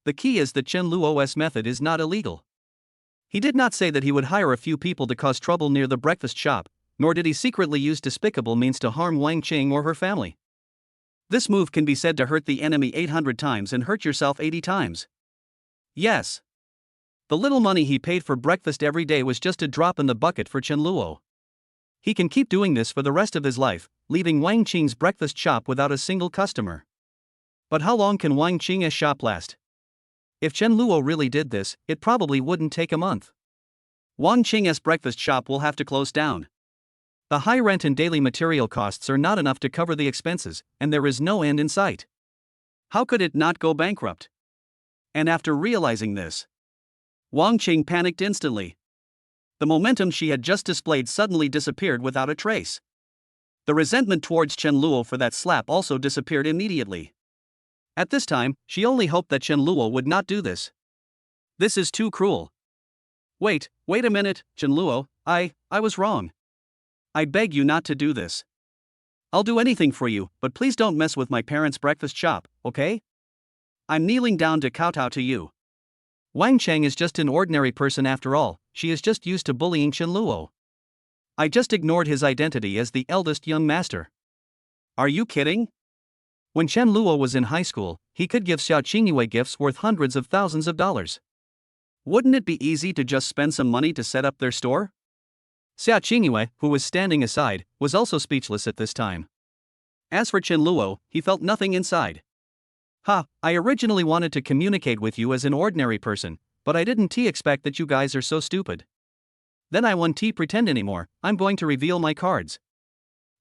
The key is that Chen Luo's method is not illegal. He did not say that he would hire a few people to cause trouble near the breakfast shop, nor did he secretly use despicable means to harm Wang Qing or her family. This move can be said to hurt the enemy 800 times and hurt yourself 80 times. Yes. The little money he paid for breakfast every day was just a drop in the bucket for Chen Luo. He can keep doing this for the rest of his life, leaving Wang Qing's breakfast shop without a single customer. But how long can Wang Qing's shop last? If Chen Luo really did this, it probably wouldn't take a month. Wang Qing's breakfast shop will have to close down. The high rent and daily material costs are not enough to cover the expenses, and there is no end in sight. How could it not go bankrupt? And after realizing this, Wang Qing panicked instantly. The momentum she had just displayed suddenly disappeared without a trace. The resentment towards Chen Luo for that slap also disappeared immediately. At this time, she only hoped that Chen Luo would not do this. This is too cruel. Wait a minute, Chen Luo, I was wrong. I beg you not to do this. I'll do anything for you, but please don't mess with my parents' breakfast shop, okay? I'm kneeling down to kowtow to you. Wang Cheng is just an ordinary person after all, she is just used to bullying Chen Luo. I just ignored his identity as the eldest young master. Are you kidding? When Chen Luo was in high school, he could give Xiaoingua gifts worth hundreds of thousands of dollars. Wouldn't it be easy to just spend some money to set up their store? Xiaoingua, who was standing aside, was also speechless at this time. As for Chen Luo, he felt nothing inside. I originally wanted to communicate with you as an ordinary person, but I didn't expect that you guys are so stupid. Then I won't pretend anymore, I'm going to reveal my cards.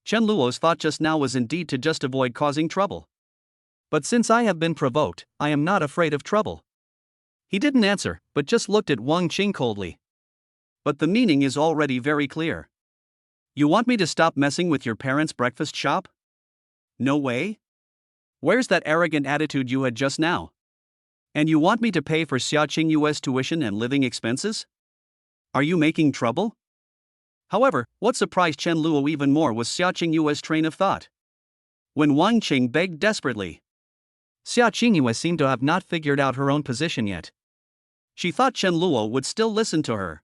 Chen Luo's thought just now was indeed to just avoid causing trouble. But since I have been provoked, I am not afraid of trouble. He didn't answer, but just looked at Wang Qing coldly. But the meaning is already very clear. You want me to stop messing with your parents' breakfast shop? No way? Where's that arrogant attitude you had just now? And you want me to pay for Xiaoinggua's tuition and living expenses? Are you making trouble? However, what surprised Chen Luo even more was Xiaoinggua's train of thought. When Wang Qing begged desperately, Xiaoingua seemed to have not figured out her own position yet. She thought Chen Luo would still listen to her.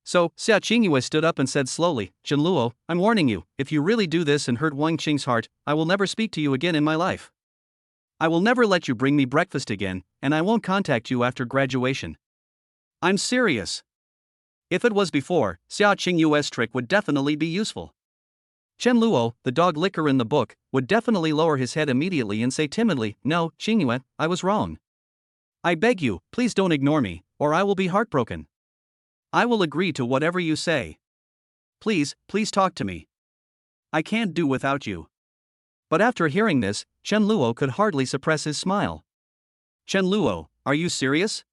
So, Xiaoingua stood up and said slowly, Chen Luo, I'm warning you, if you really do this and hurt Wang Qing's heart, I will never speak to you again in my life. I will never let you bring me breakfast again, and I won't contact you after graduation. I'm serious. If it was before, Xiaoinggua's trick would definitely be useful. Chen Luo, the dog licker in the book, would definitely lower his head immediately and say timidly, No, Qingyue, I was wrong. I beg you, please don't ignore me, or I will be heartbroken. I will agree to whatever you say. Please talk to me. I can't do without you. But after hearing this, Chen Luo could hardly suppress his smile. Chen Luo, are you serious?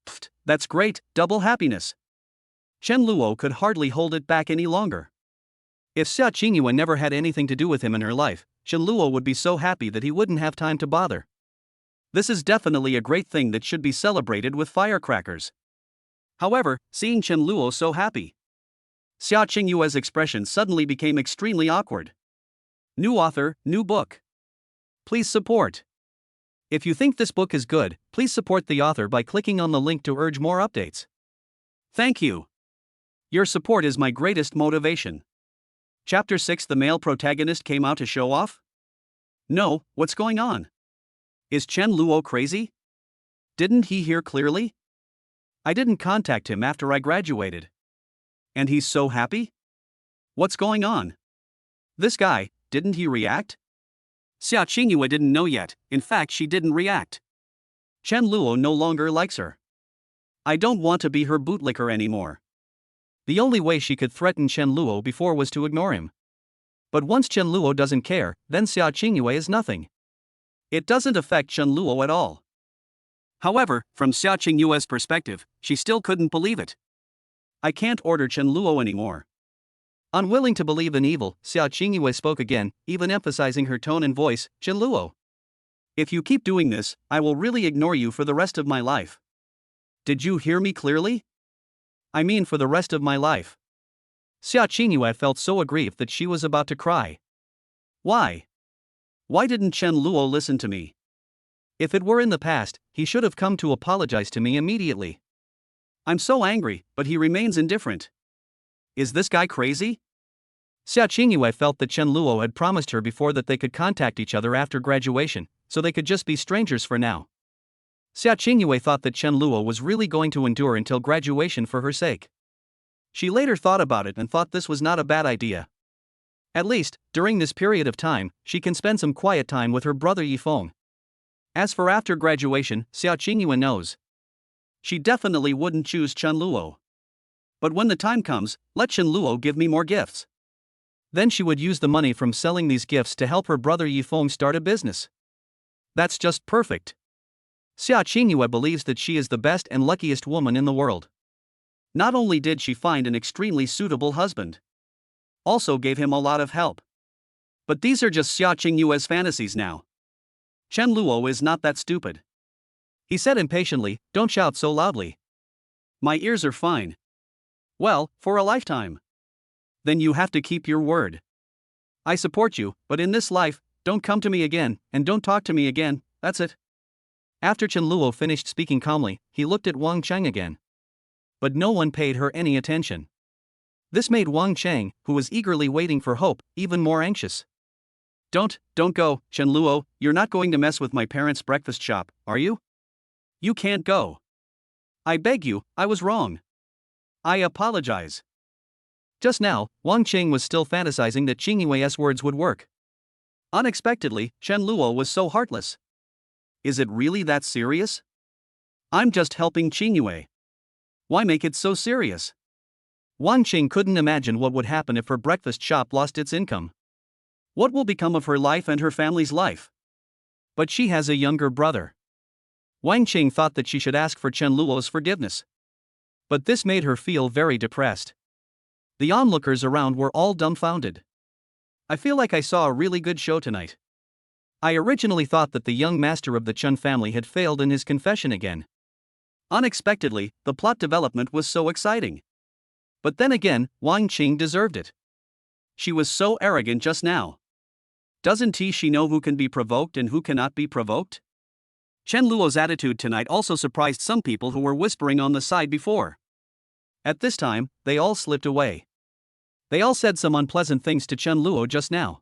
Pfft, that's great, double happiness. Chen Luo could hardly hold it back any longer. If Xiaoingua never had anything to do with him in her life, Chen Luo would be so happy that he wouldn't have time to bother. This is definitely a great thing that should be celebrated with firecrackers. However, seeing Chen Luo so happy, Xiaoinggua's expression suddenly became extremely awkward. New author, new book. Please support. If you think this book is good, please support the author by clicking on the link to urge more updates. Thank you. Your support is my greatest motivation. Chapter 6. The male protagonist came out to show off? No, what's going on? Is Chen Luo crazy? Didn't he hear clearly? I didn't contact him after I graduated. And he's so happy? What's going on? This guy, didn't he react? Xiaoingua didn't know yet, in fact she didn't react. Chen Luo no longer likes her. I don't want to be her bootlicker anymore. The only way she could threaten Chen Luo before was to ignore him. But once Chen Luo doesn't care, then Xiaoingua is nothing. It doesn't affect Chen Luo at all. However, from Xiaoinghua's perspective, she still couldn't believe it. I can't order Chen Luo anymore. Unwilling to believe in evil, Xiaoingua spoke again, even emphasizing her tone and voice. Chen Luo, if you keep doing this, I will really ignore you for the rest of my life. Did you hear me clearly? I mean for the rest of my life. Xiaoingua felt so aggrieved that she was about to cry. Why? Why didn't Chen Luo listen to me? If it were in the past, he should have come to apologize to me immediately. I'm so angry, but he remains indifferent. Is this guy crazy? Xiaoingua felt that Chen Luo had promised her before that they could contact each other after graduation, so they could just be strangers for now. Xiaoingua thought that Chen Luo was really going to endure until graduation for her sake. She later thought about it and thought this was not a bad idea. At least, during this period of time, she can spend some quiet time with her brother Yifeng. As for after graduation, Xiaoingua knows. She definitely wouldn't choose Chen Luo. But when the time comes, let Chen Luo give me more gifts. Then she would use the money from selling these gifts to help her brother Yifeng start a business. That's just perfect. Xiaoingua believes that she is the best and luckiest woman in the world. Not only did she find an extremely suitable husband, also gave him a lot of help. But these are just Xiaoinghua's fantasies now. Chen Luo is not that stupid. He said impatiently, "Don't shout so loudly. My ears are fine." Well, for a lifetime. Then you have to keep your word. I support you, but in this life, don't come to me again, and don't talk to me again, that's it. After Chen Luo finished speaking calmly, he looked at Wang Cheng again. But no one paid her any attention. This made Wang Cheng, who was eagerly waiting for hope, even more anxious. Don't go, Chen Luo, you're not going to mess with my parents' breakfast shop, are you? You can't go. I beg you, I was wrong. I apologize. Just now, Wang Cheng was still fantasizing that Qinghui's words would work. Unexpectedly, Chen Luo was so heartless. Is it really that serious? I'm just helping Qinghue. Why make it so serious? Wang Cheng couldn't imagine what would happen if her breakfast shop lost its income. What will become of her life and her family's life? But she has a younger brother. Wang Cheng thought that she should ask for Chen Luo's forgiveness. But this made her feel very depressed. The onlookers around were all dumbfounded. I feel like I saw a really good show tonight. I originally thought that the young master of the Chun family had failed in his confession again. Unexpectedly, the plot development was so exciting. But then again, Wang Cheng deserved it. She was so arrogant just now. Doesn't she know who can be provoked and who cannot be provoked? Chen Luo's attitude tonight also surprised some people who were whispering on the side before. At this time, they all slipped away. They all said some unpleasant things to Chen Luo just now.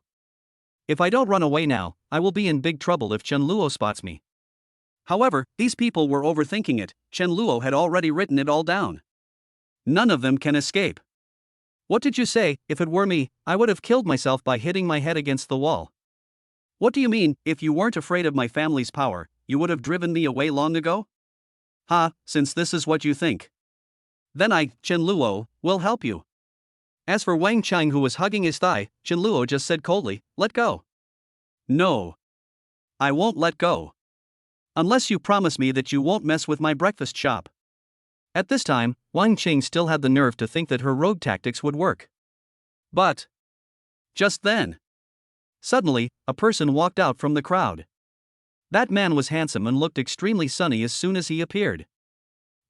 If I don't run away now, I will be in big trouble if Chen Luo spots me. However, these people were overthinking it. Chen Luo had already written it all down. None of them can escape. What did you say? If it were me, I would have killed myself by hitting my head against the wall. What do you mean? If you weren't afraid of my family's power, you would have driven me away long ago? Ha, since this is what you think. Then I, Chen Luo, will help you. As for Wang Cheng, who was hugging his thigh, Chen Luo just said coldly, "Let go." No. I won't let go. Unless you promise me that you won't mess with my breakfast shop. At this time, Wang Cheng still had the nerve to think that her rogue tactics would work. But just then, suddenly, a person walked out from the crowd. That man was handsome and looked extremely sunny as soon as he appeared.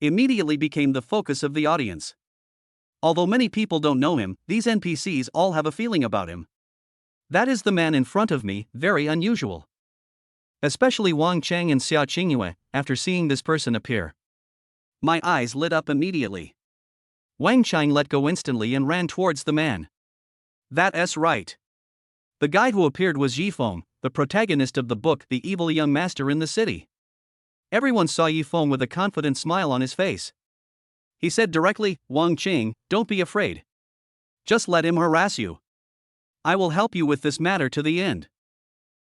Immediately became the focus of the audience. Although many people don't know him, these NPCs all have a feeling about him. That is the man in front of me, very unusual. Especially Wang Cheng and Xiaoingua, after seeing this person appear. My eyes lit up immediately. Wang Cheng let go instantly and ran towards the man. That's right. The guy who appeared was Yifeng, the protagonist of the book The Evil Young Master in the City. Everyone saw Yifeng with a confident smile on his face. He said directly, "Wang Qing, don't be afraid. Just let him harass you. I will help you with this matter to the end."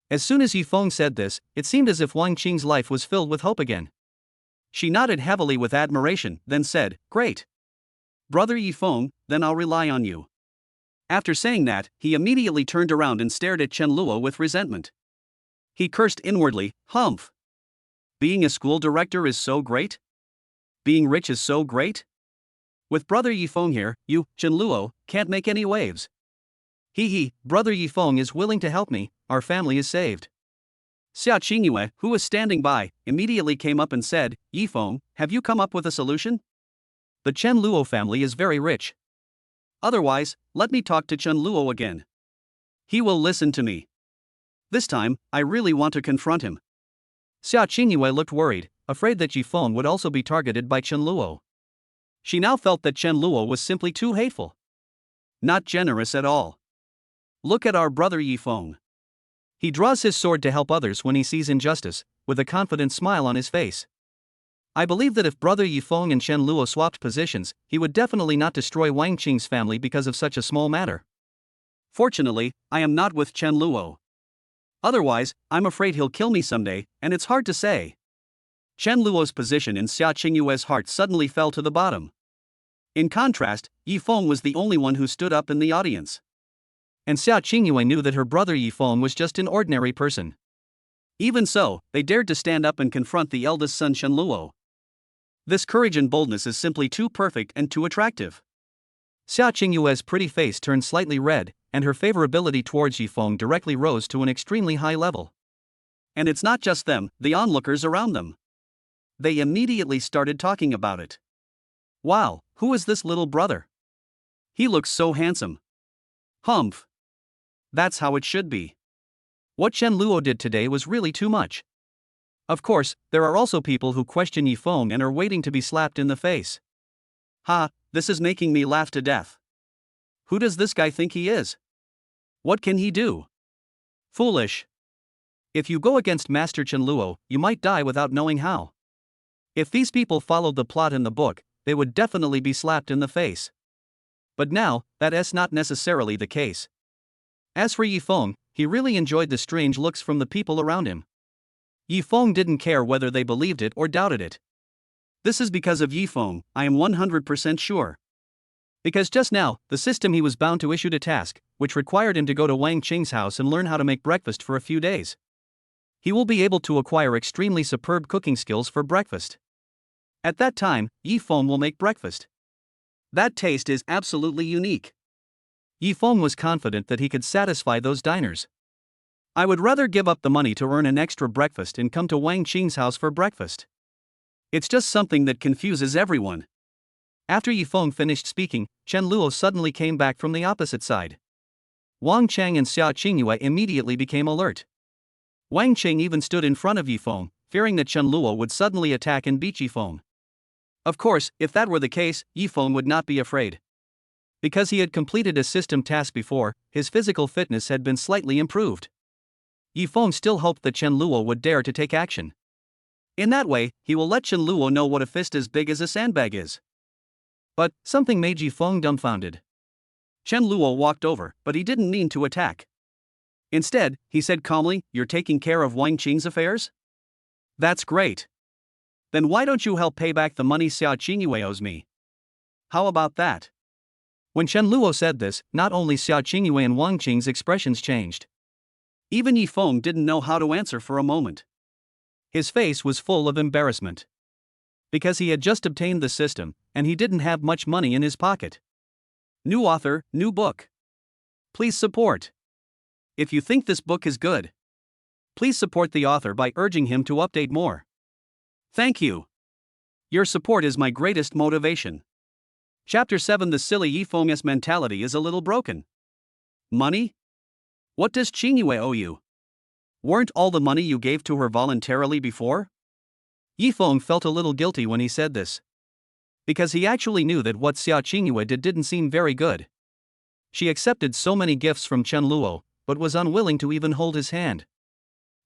As soon as Yifeng said this, it seemed as if Wang Qing's life was filled with hope again. She nodded heavily with admiration, then said, "Great. Brother Yifeng, then I'll rely on you." After saying that, he immediately turned around and stared at Chen Luo with resentment. He cursed inwardly, "Humph. Being a school director is so great? Being rich is so great? With Brother Yifeng here, you, Chen Luo, can't make any waves. Brother Yifeng is willing to help me, our family is saved." Xiaoingua, who was standing by, immediately came up and said, "Yifeng, have you come up with a solution? The Chen Luo family is very rich. Otherwise, let me talk to Chen Luo again. He will listen to me. This time, I really want to confront him." Xiaoingua looked worried, afraid that Yifeng would also be targeted by Chen Luo. She now felt that Chen Luo was simply too hateful. Not generous at all. Look at our brother Yifeng. He draws his sword to help others when he sees injustice, with a confident smile on his face. I believe that if Brother Yifeng and Chen Luo swapped positions, he would definitely not destroy Wang Qing's family because of such a small matter. Fortunately, I am not with Chen Luo. Otherwise, I'm afraid he'll kill me someday, and it's hard to say. Chen Luo's position in Xiaoinghua's heart suddenly fell to the bottom. In contrast, Yifeng was the only one who stood up in the audience. And Xiaoinghua knew that her brother Yifeng was just an ordinary person. Even so, they dared to stand up and confront the eldest son Chen Luo. This courage and boldness is simply too perfect and too attractive. Xiaoinghua's pretty face turned slightly red, and her favorability towards Yifeng directly rose to an extremely high level. And it's not just them, the onlookers around them. They immediately started talking about it. Wow, who is this little brother? He looks so handsome. Humph. That's how it should be. What Chen Luo did today was really too much. Of course, there are also people who question Yifeng and are waiting to be slapped in the face. Ha, this is making me laugh to death. Who does this guy think he is? What can he do? Foolish. If you go against Master Chen Luo, you might die without knowing how. If these people followed the plot in the book, they would definitely be slapped in the face. But now, that is not necessarily the case. As for Yifeng, he really enjoyed the strange looks from the people around him. Yifeng didn't care whether they believed it or doubted it. This is because of Yifeng, I am 100% sure. Because just now, the system he was bound to issued a task, which required him to go to Wang Qing's house and learn how to make breakfast for a few days. He will be able to acquire extremely superb cooking skills for breakfast. At that time, Yifeng will make breakfast. That taste is absolutely unique. Yifeng was confident that he could satisfy those diners. I would rather give up the money to earn an extra breakfast and come to Wang Qing's house for breakfast. It's just something that confuses everyone. After Yifeng finished speaking, Chen Luo suddenly came back from the opposite side. Wang Chang and Xiaoinghua immediately became alert. Wang Qing even stood in front of Yifeng, fearing that Chen Luo would suddenly attack and beat Yifeng. Of course, if that were the case, Yifeng would not be afraid. Because he had completed a system task before, his physical fitness had been slightly improved. Yifeng still hoped that Chen Luo would dare to take action. In that way, he will let Chen Luo know what a fist as big as a sandbag is. But something made Yifeng dumbfounded. Chen Luo walked over, but he didn't mean to attack. Instead, he said calmly, "You're taking care of Wang Qing's affairs? That's great. Then why don't you help pay back the money Xiaoinghua owes me? How about that?" When Chen Luo said this, not only Xiaoinghua and Wang Qing's expressions changed. Even Yifeng didn't know how to answer for a moment. His face was full of embarrassment. Because he had just obtained the system, and he didn't have much money in his pocket. New author, new book. Please support. If you think this book is good, please support the author by urging him to update more. Thank you. Your support is my greatest motivation. Chapter 7. The silly Yifeng's mentality is a little broken. Money? What does Qingyue owe you? Weren't all the money you gave to her voluntarily before? Yifeng felt a little guilty when he said this. Because he actually knew that what Xiaoinghua did didn't seem very good. She accepted so many gifts from Chen Luo, but was unwilling to even hold his hand.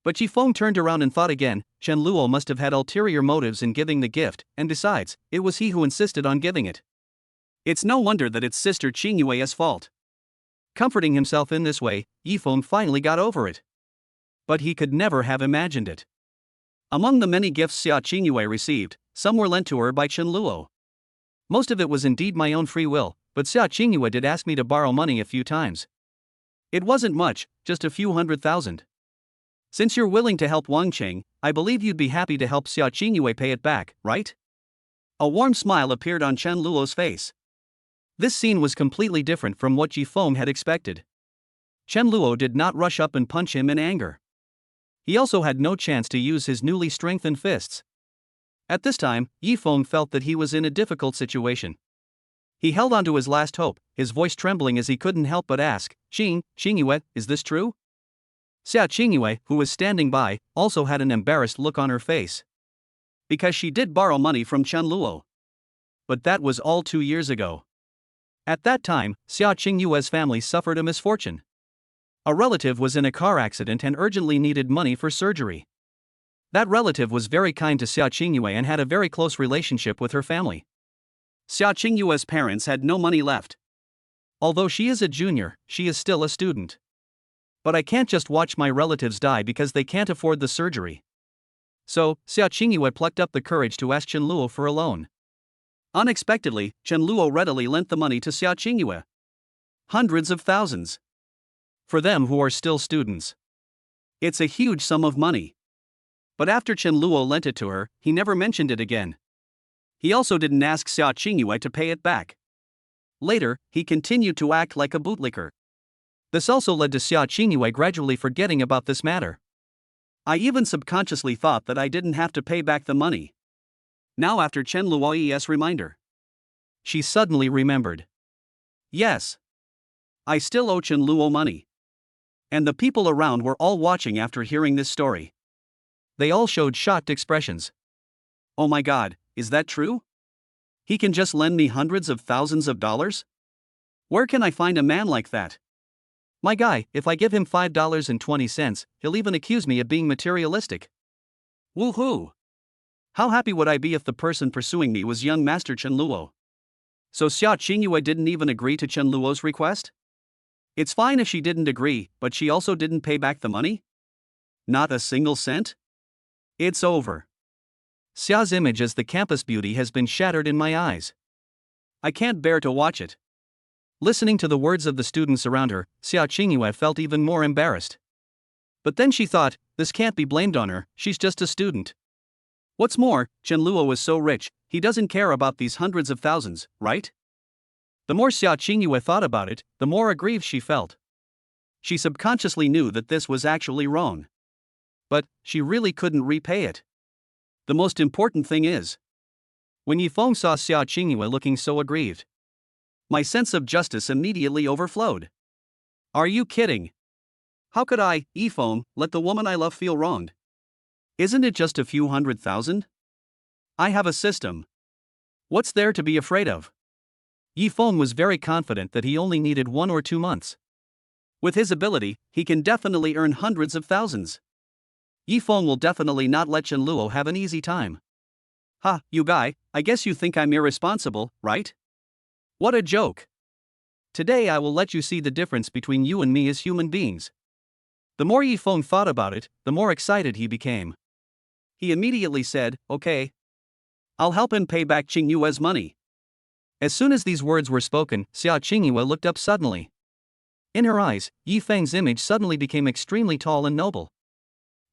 But Yifeng turned around and thought again, Chen Luo must have had ulterior motives in giving the gift, and besides, it was he who insisted on giving it. It's no wonder that it's sister Qingyue's fault. Comforting himself in this way, Yifeng finally got over it. But he could never have imagined it. Among the many gifts Xia Qingyue received, some were lent to her by Chen Luo. Most of it was indeed my own free will, but Xia Qingyue did ask me to borrow money a few times. It wasn't much, just a few 100,000. Since you're willing to help Wang Cheng, I believe you'd be happy to help Xia Qingyue pay it back, right? A warm smile appeared on Chen Luo's face. This scene was completely different from what Yifeng had expected. Chen Luo did not rush up and punch him in anger. He also had no chance to use his newly strengthened fists. At this time, Yifeng felt that he was in a difficult situation. He held on to his last hope, his voice trembling as he couldn't help but ask, Qingyue, is this true? Xia Qingyue, who was standing by, also had an embarrassed look on her face. Because she did borrow money from Chen Luo. But that was all 2 years ago. At that time, Xia Qingyue's family suffered a misfortune. A relative was in a car accident and urgently needed money for surgery. That relative was very kind to Xia Qingyue and had a very close relationship with her family. Xia Qingyue's parents had no money left. Although she is a junior, she is still a student. But I can't just watch my relatives die because they can't afford the surgery. So, Xia Qingyue plucked up the courage to ask Chen Luo for a loan. Unexpectedly, Chen Luo readily lent the money to Xia Qingyue. Hundreds of thousands. For them who are still students. It's a huge sum of money. But after Chen Luo lent it to her, he never mentioned it again. He also didn't ask Xia Qingyue to pay it back. Later, he continued to act like a bootlicker. This also led to Xia Qingyue gradually forgetting about this matter. I even subconsciously thought that I didn't have to pay back the money. Now after Chen Luo's reminder, she suddenly remembered. Yes. I still owe Chen Luo money. And the people around were all watching after hearing this story. They all showed shocked expressions. Oh my god, is that true? He can just lend me hundreds of thousands of dollars? Where can I find a man like that? My guy, if I give him $5.20, he'll even accuse me of being materialistic. Woohoo! How happy would I be if the person pursuing me was young Master Chen Luo? So Xia Qingyue didn't even agree to Chen Luo's request? It's fine if she didn't agree, but she also didn't pay back the money? Not a single cent? It's over. Xia's image as the campus beauty has been shattered in my eyes. I can't bear to watch it. Listening to the words of the students around her, Xia Qingyue felt even more embarrassed. But then she thought, this can't be blamed on her, she's just a student. What's more, Chen Luo is so rich, he doesn't care about these hundreds of thousands, right? The more Xia Qingyue thought about it, the more aggrieved she felt. She subconsciously knew that this was actually wrong. But she really couldn't repay it. The most important thing is, when Yifeng saw Xia Qingyue looking so aggrieved, my sense of justice immediately overflowed. Are you kidding? How could I, Yifeng, let the woman I love feel wronged? Isn't it just a few 100,000? I have a system. What's there to be afraid of? Yifeng was very confident that he only needed 1 or 2 months. With his ability, he can definitely earn hundreds of thousands. Yifeng will definitely not let Chen Luo have an easy time. Ha, you guy, I guess you think I'm irresponsible, right? What a joke. Today I will let you see the difference between you and me as human beings. The more Yifeng thought about it, the more excited he became. He immediately said, okay. I'll help him pay back Qingyue's money. As soon as these words were spoken, Xia Qingyue looked up suddenly. In her eyes, Yifeng's image suddenly became extremely tall and noble.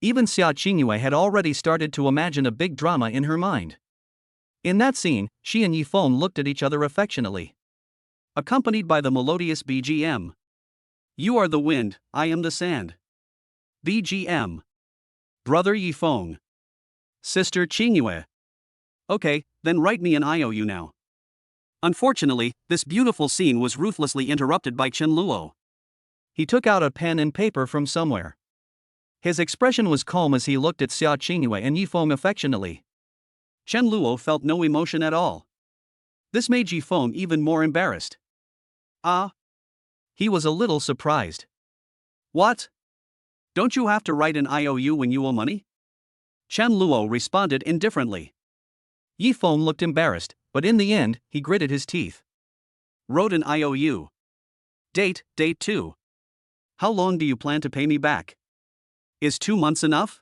Even Xia Qingyue had already started to imagine a big drama in her mind. In that scene, she and Yifeng looked at each other affectionately. Accompanied by the melodious BGM. You are the wind, I am the sand. BGM. Brother Yifeng. Sister Qingyue. Okay, then write me an IOU now. Unfortunately, this beautiful scene was ruthlessly interrupted by Chen Luo. He took out a pen and paper from somewhere. His expression was calm as he looked at Xia Qingyue and Yifeng affectionately. Chen Luo felt no emotion at all. This made Yifeng even more embarrassed. Ah. He was a little surprised. What? Don't you have to write an IOU when you owe money? Chen Luo responded indifferently. Yi Feng looked embarrassed, but in the end, he gritted his teeth. Wrote an IOU. Date 2. How long do you plan to pay me back? Is 2 months enough?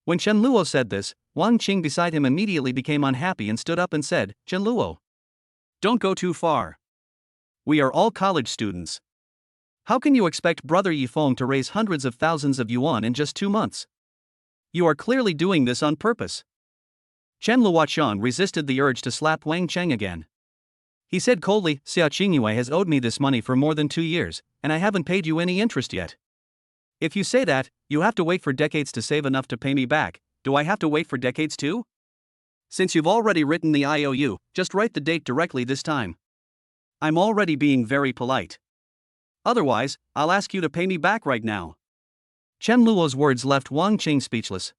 When Chen Luo said this, Wang Qing beside him immediately became unhappy and stood up and said, Chen Luo, don't go too far. We are all college students. How can you expect Brother Yi Feng to raise hundreds of thousands of yuan in just 2 months? You are clearly doing this on purpose. Chen Luoqian resisted the urge to slap Wang Cheng again. He said coldly, Xiaoingua has owed me this money for more than 2 years, and I haven't paid you any interest yet. If you say that, you have to wait for decades to save enough to pay me back. Do I have to wait for decades too? Since you've already written the IOU, just write the date directly this time. I'm already being very polite. Otherwise, I'll ask you to pay me back right now. Chen Luo's words left Wang Qing speechless.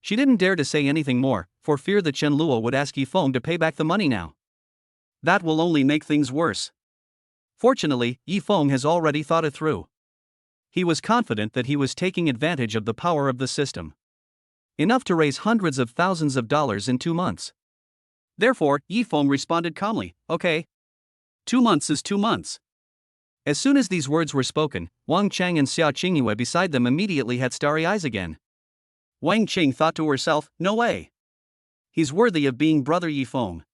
She didn't dare to say anything more, for fear that Chen Luo would ask Yi Feng to pay back the money now. That will only make things worse. Fortunately, Yi Feng has already thought it through. He was confident that he was taking advantage of the power of the system. Enough to raise hundreds of thousands of dollars in 2 months. Therefore, Yi Feng responded calmly, okay. 2 months is 2 months. As soon as these words were spoken, Wang Cheng and Xiaoingua beside them immediately had starry eyes again. Wang Qing thought to herself, no way. He's worthy of being Brother Yi Feng.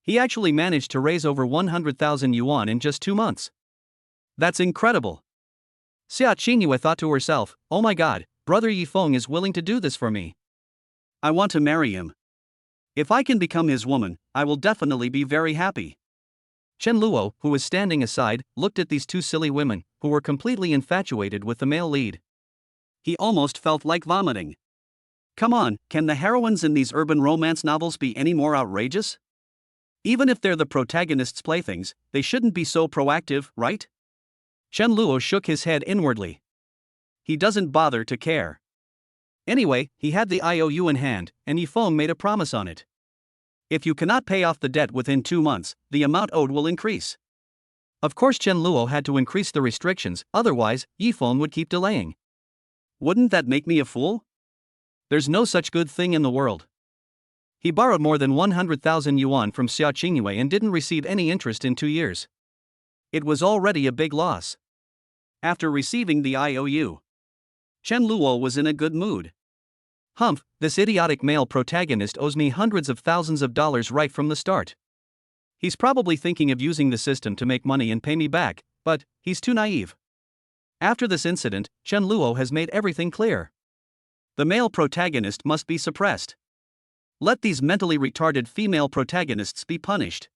He actually managed to raise over 100,000 yuan in just 2 months. That's incredible. Xiaoingua thought to herself, oh my god, Brother Yi Feng is willing to do this for me. I want to marry him. If I can become his woman, I will definitely be very happy. Chen Luo, who was standing aside, looked at these two silly women, who were completely infatuated with the male lead. He almost felt like vomiting. Come on, can the heroines in these urban romance novels be any more outrageous? Even if they're the protagonist's playthings, they shouldn't be so proactive, right? Chen Luo shook his head inwardly. He doesn't bother to care. Anyway, he had the IOU in hand, and Yi Feng made a promise on it. If you cannot pay off the debt within 2 months, the amount owed will increase. Of course Chen Luo had to increase the restrictions, otherwise, Yi Feng would keep delaying. Wouldn't that make me a fool? There's no such good thing in the world. He borrowed more than 100,000 yuan from Xiaoingua and didn't receive any interest in 2 years. It was already a big loss. After receiving the IOU, Chen Luo was in a good mood. Humph, this idiotic male protagonist owes me hundreds of thousands of dollars right from the start. He's probably thinking of using the system to make money and pay me back, but he's too naive. After this incident, Chen Luo has made everything clear. The male protagonist must be suppressed. Let these mentally retarded female protagonists be punished.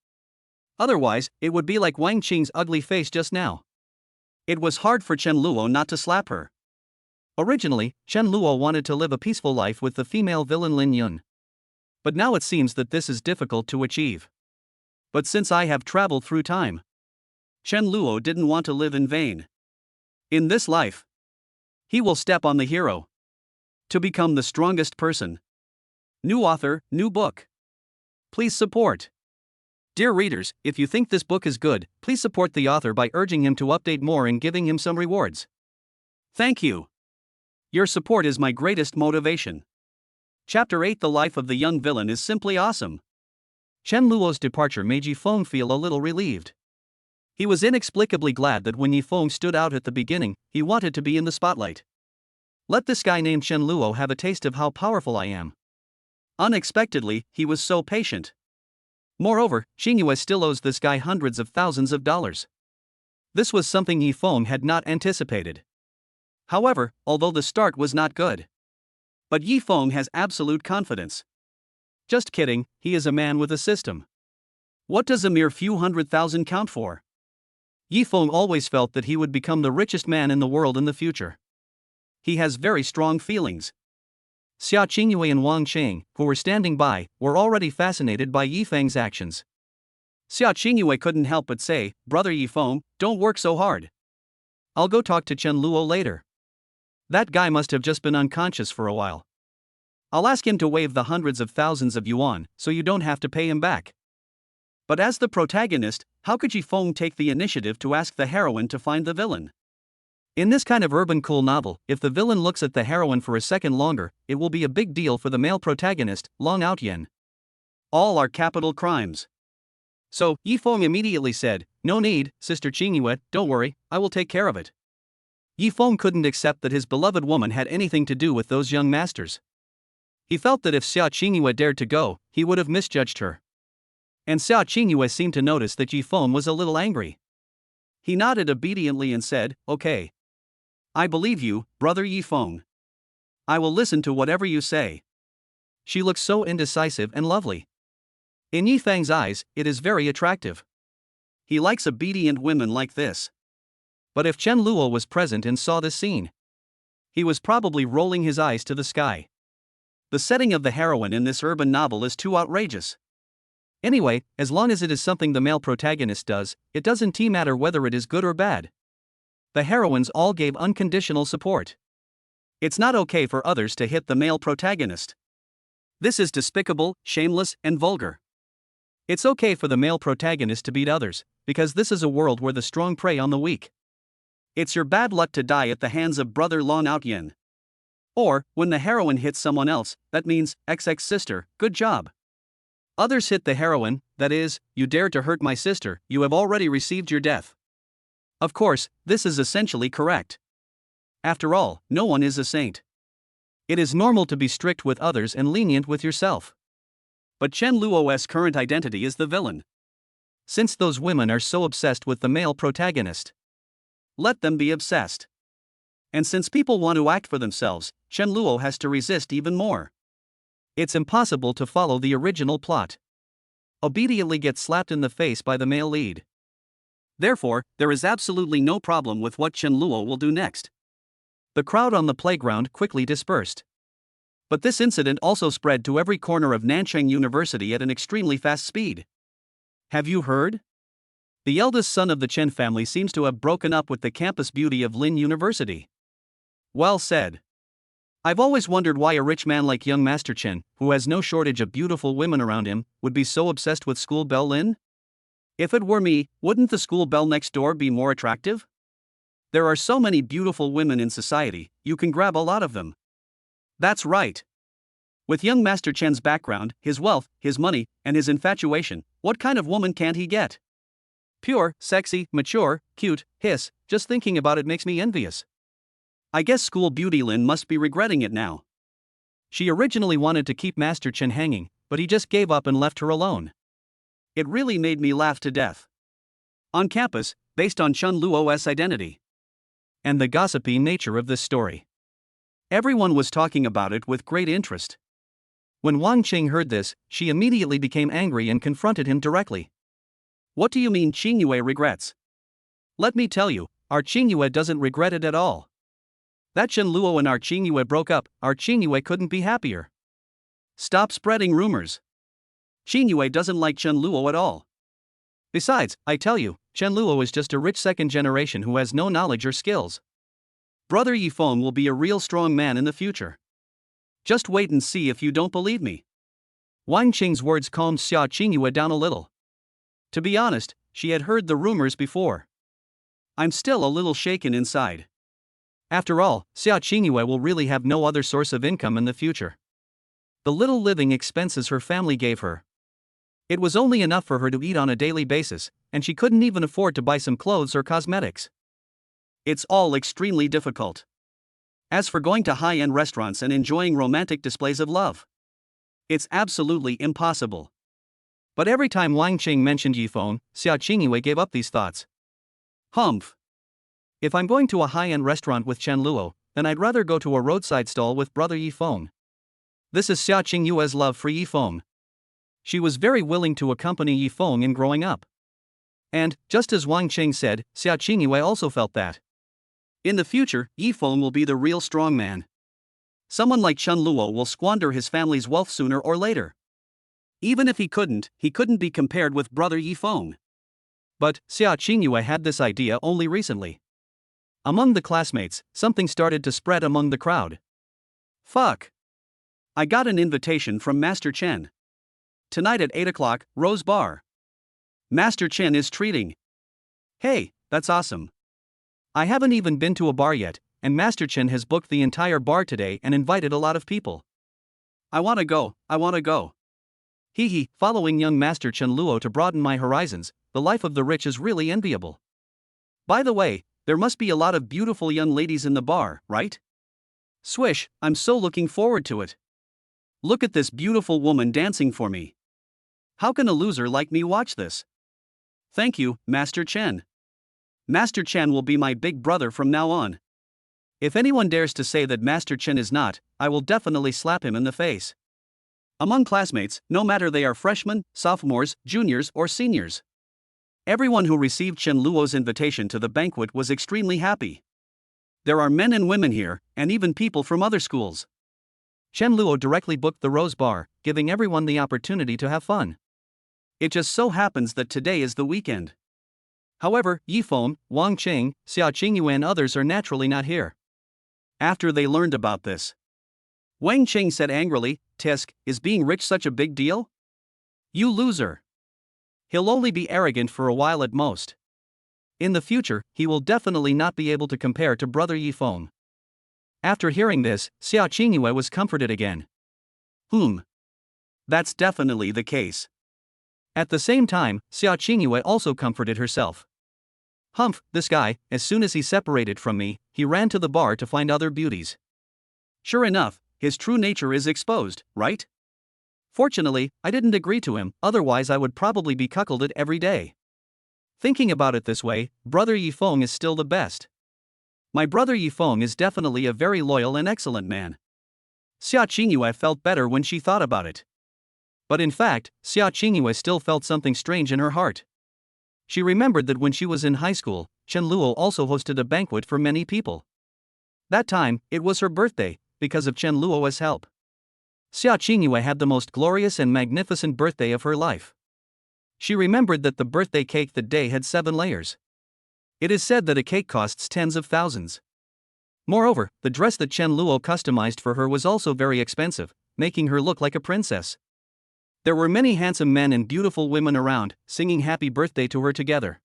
Otherwise, it would be like Wang Qing's ugly face just now. It was hard for Chen Luo not to slap her. Originally, Chen Luo wanted to live a peaceful life with the female villain Lin Yun. But now it seems that this is difficult to achieve. But since I have traveled through time, Chen Luo didn't want to live in vain. In this life, he will step on the hero to become the strongest person. New author, new book. Please support. Dear readers, if you think this book is good, please support the author by urging him to update more and giving him some rewards. Thank you. Your support is my greatest motivation. Chapter 8 The life of the young villain is simply awesome. Chen Luo's departure made Yi Feng feel a little relieved. He was inexplicably glad that when Yi Feng stood out at the beginning, he wanted to be in the spotlight. Let this guy named Chen Luo have a taste of how powerful I am. Unexpectedly, he was so patient. Moreover, Xiaoingua still owes this guy hundreds of thousands of dollars. This was something Yi Feng had not anticipated. However, although the start was not good, but Yi Feng has absolute confidence. Just kidding, he is a man with a system. What does a mere few 100,000 count for? Yi Feng always felt that he would become the richest man in the world in the future. He has very strong feelings. Xiaoingua and Wang Qing, who were standing by, were already fascinated by Yi Feng's actions. Xiaoingua couldn't help but say, Brother Yi Feng, don't work so hard. I'll go talk to Chen Luo later. That guy must have just been unconscious for a while. I'll ask him to waive the hundreds of thousands of yuan, so you don't have to pay him back. But as the protagonist, how could Yi Feng take the initiative to ask the heroine to find the villain? In this kind of urban cool novel, if the villain looks at the heroine for a second longer, it will be a big deal for the male protagonist, Long Outyen. All are capital crimes. So, Yi Feng immediately said, "No need, Sister Qingyue, don't worry, I will take care of it." Yi Feng couldn't accept that his beloved woman had anything to do with those young masters. He felt that if Xia Qingyue dared to go, he would have misjudged her. And Xia Qingyue seemed to notice that Yi Feng was a little angry. He nodded obediently and said, "Okay. I believe you, brother Yi Feng. I will listen to whatever you say." She looks so indecisive and lovely. In Yi Feng's eyes, it is very attractive. He likes obedient women like this. But if Chen Luo was present and saw this scene, he was probably rolling his eyes to the sky. The setting of the heroine in this urban novel is too outrageous. Anyway, as long as it is something the male protagonist does, it doesn't matter whether it is good or bad. The heroines all gave unconditional support. It's not okay for others to hit the male protagonist. This is despicable, shameless, and vulgar. It's okay for the male protagonist to beat others, because this is a world where the strong prey on the weak. It's your bad luck to die at the hands of brother Long Outyen. Or, when the heroine hits someone else, that means, XX sister, good job. Others hit the heroine, that is, you dared to hurt my sister, you have already received your death. Of course, this is essentially correct. After all, no one is a saint. It is normal to be strict with others and lenient with yourself. But Chen Luo's current identity is the villain. Since those women are so obsessed with the male protagonist, let them be obsessed. And since people want to act for themselves, Chen Luo has to resist even more. It's impossible to follow the original plot. Obediently get slapped in the face by the male lead. Therefore, there is absolutely no problem with what Chen Luo will do next. The crowd on the playground quickly dispersed. But this incident also spread to every corner of Nanchang University at an extremely fast speed. Have you heard? The eldest son of the Chen family seems to have broken up with the campus beauty of Lin University. Well said. I've always wondered why a rich man like young Master Chen, who has no shortage of beautiful women around him, would be so obsessed with school belle Lin? If it were me, wouldn't the school belle next door be more attractive? There are so many beautiful women in society, you can grab a lot of them. That's right. With young Master Chen's background, his wealth, his money, and his infatuation, what kind of woman can't he get? Pure, sexy, mature, cute, hiss, just thinking about it makes me envious. I guess school beauty Lin must be regretting it now. She originally wanted to keep Master Chen hanging, but he just gave up and left her alone. It really made me laugh to death. On campus, based on Chen Luo's identity and the gossipy nature of this story, everyone was talking about it with great interest. When Wang Qing heard this, she immediately became angry and confronted him directly. What do you mean Qingyue regrets? Let me tell you, our Qingyue doesn't regret it at all. That Chen Luo and our Qingyue broke up, our Qingyue couldn't be happier. Stop spreading rumors. Qingyue doesn't like Chen Luo at all. Besides, I tell you, Chen Luo is just a rich second generation who has no knowledge or skills. Brother Yi Feng will be a real strong man in the future. Just wait and see if you don't believe me. Wang Qing's words calmed Xia Qingyue down a little. To be honest, she had heard the rumors before. I'm still a little shaken inside. After all, Xia Qingyue will really have no other source of income in the future. The little living expenses her family gave her, it was only enough for her to eat on a daily basis, and she couldn't even afford to buy some clothes or cosmetics. It's all extremely difficult. As for going to high-end restaurants and enjoying romantic displays of love, it's absolutely impossible. But every time Wang Qing mentioned Yi Feng, Xia Qingyue gave up these thoughts. Humph. If I'm going to a high-end restaurant with Chen Luo, then I'd rather go to a roadside stall with brother Yi Feng. This is Xia Qingyue's love for Yi Feng. She was very willing to accompany Yi Feng in growing up. And, just as Wang Qing said, Xia Qingyue also felt that. In the future, Yi Feng will be the real strong man. Someone like Chen Luo will squander his family's wealth sooner or later. Even if he couldn't be compared with brother Yi Feng. But, Xia Qingyue had this idea only recently. Among the classmates, something started to spread among the crowd. Fuck. I got an invitation from Master Chen. Tonight at 8 o'clock, Rose Bar. Master Chen is treating. Hey, that's awesome. I haven't even been to a bar yet, and Master Chen has booked the entire bar today and invited a lot of people. I wanna go. Hee hee, following young Master Chen Luo to broaden my horizons, the life of the rich is really enviable. By the way, there must be a lot of beautiful young ladies in the bar, right? Swish, I'm so looking forward to it. Look at this beautiful woman dancing for me. How can a loser like me watch this? Thank you, Master Chen. Master Chen will be my big brother from now on. If anyone dares to say that Master Chen is not, I will definitely slap him in the face. Among classmates, no matter they are freshmen, sophomores, juniors, or seniors, everyone who received Chen Luo's invitation to the banquet was extremely happy. There are men and women here, and even people from other schools. Chen Luo directly booked the Rose Bar, giving everyone the opportunity to have fun. It just so happens that today is the weekend. However, Yifeng, Wang Qing, Xiaoingua and others are naturally not here. After they learned about this, Wang Qing said angrily, "Tisk, is being rich such a big deal? You loser. He'll only be arrogant for a while at most. In the future, he will definitely not be able to compare to brother Yifeng." After hearing this, Xiaoingua was comforted again. That's definitely the case. At the same time, Xiaoingua also comforted herself. Humph, this guy, as soon as he separated from me, he ran to the bar to find other beauties. Sure enough, his true nature is exposed, right? Fortunately, I didn't agree to him, otherwise I would probably be cuckolded every day. Thinking about it this way, brother Yifeng is still the best. My brother Yifeng is definitely a very loyal and excellent man. Xiaoingua felt better when she thought about it. But in fact, Xiaoingua still felt something strange in her heart. She remembered that when she was in high school, Chen Luo also hosted a banquet for many people. That time, it was her birthday, because of Chen Luo's help. Xiaoingua had the most glorious and magnificent birthday of her life. She remembered that the birthday cake that day had 7 layers. It is said that a cake costs tens of thousands. Moreover, the dress that Chen Luo customized for her was also very expensive, making her look like a princess. There were many handsome men and beautiful women around, singing happy birthday to her together.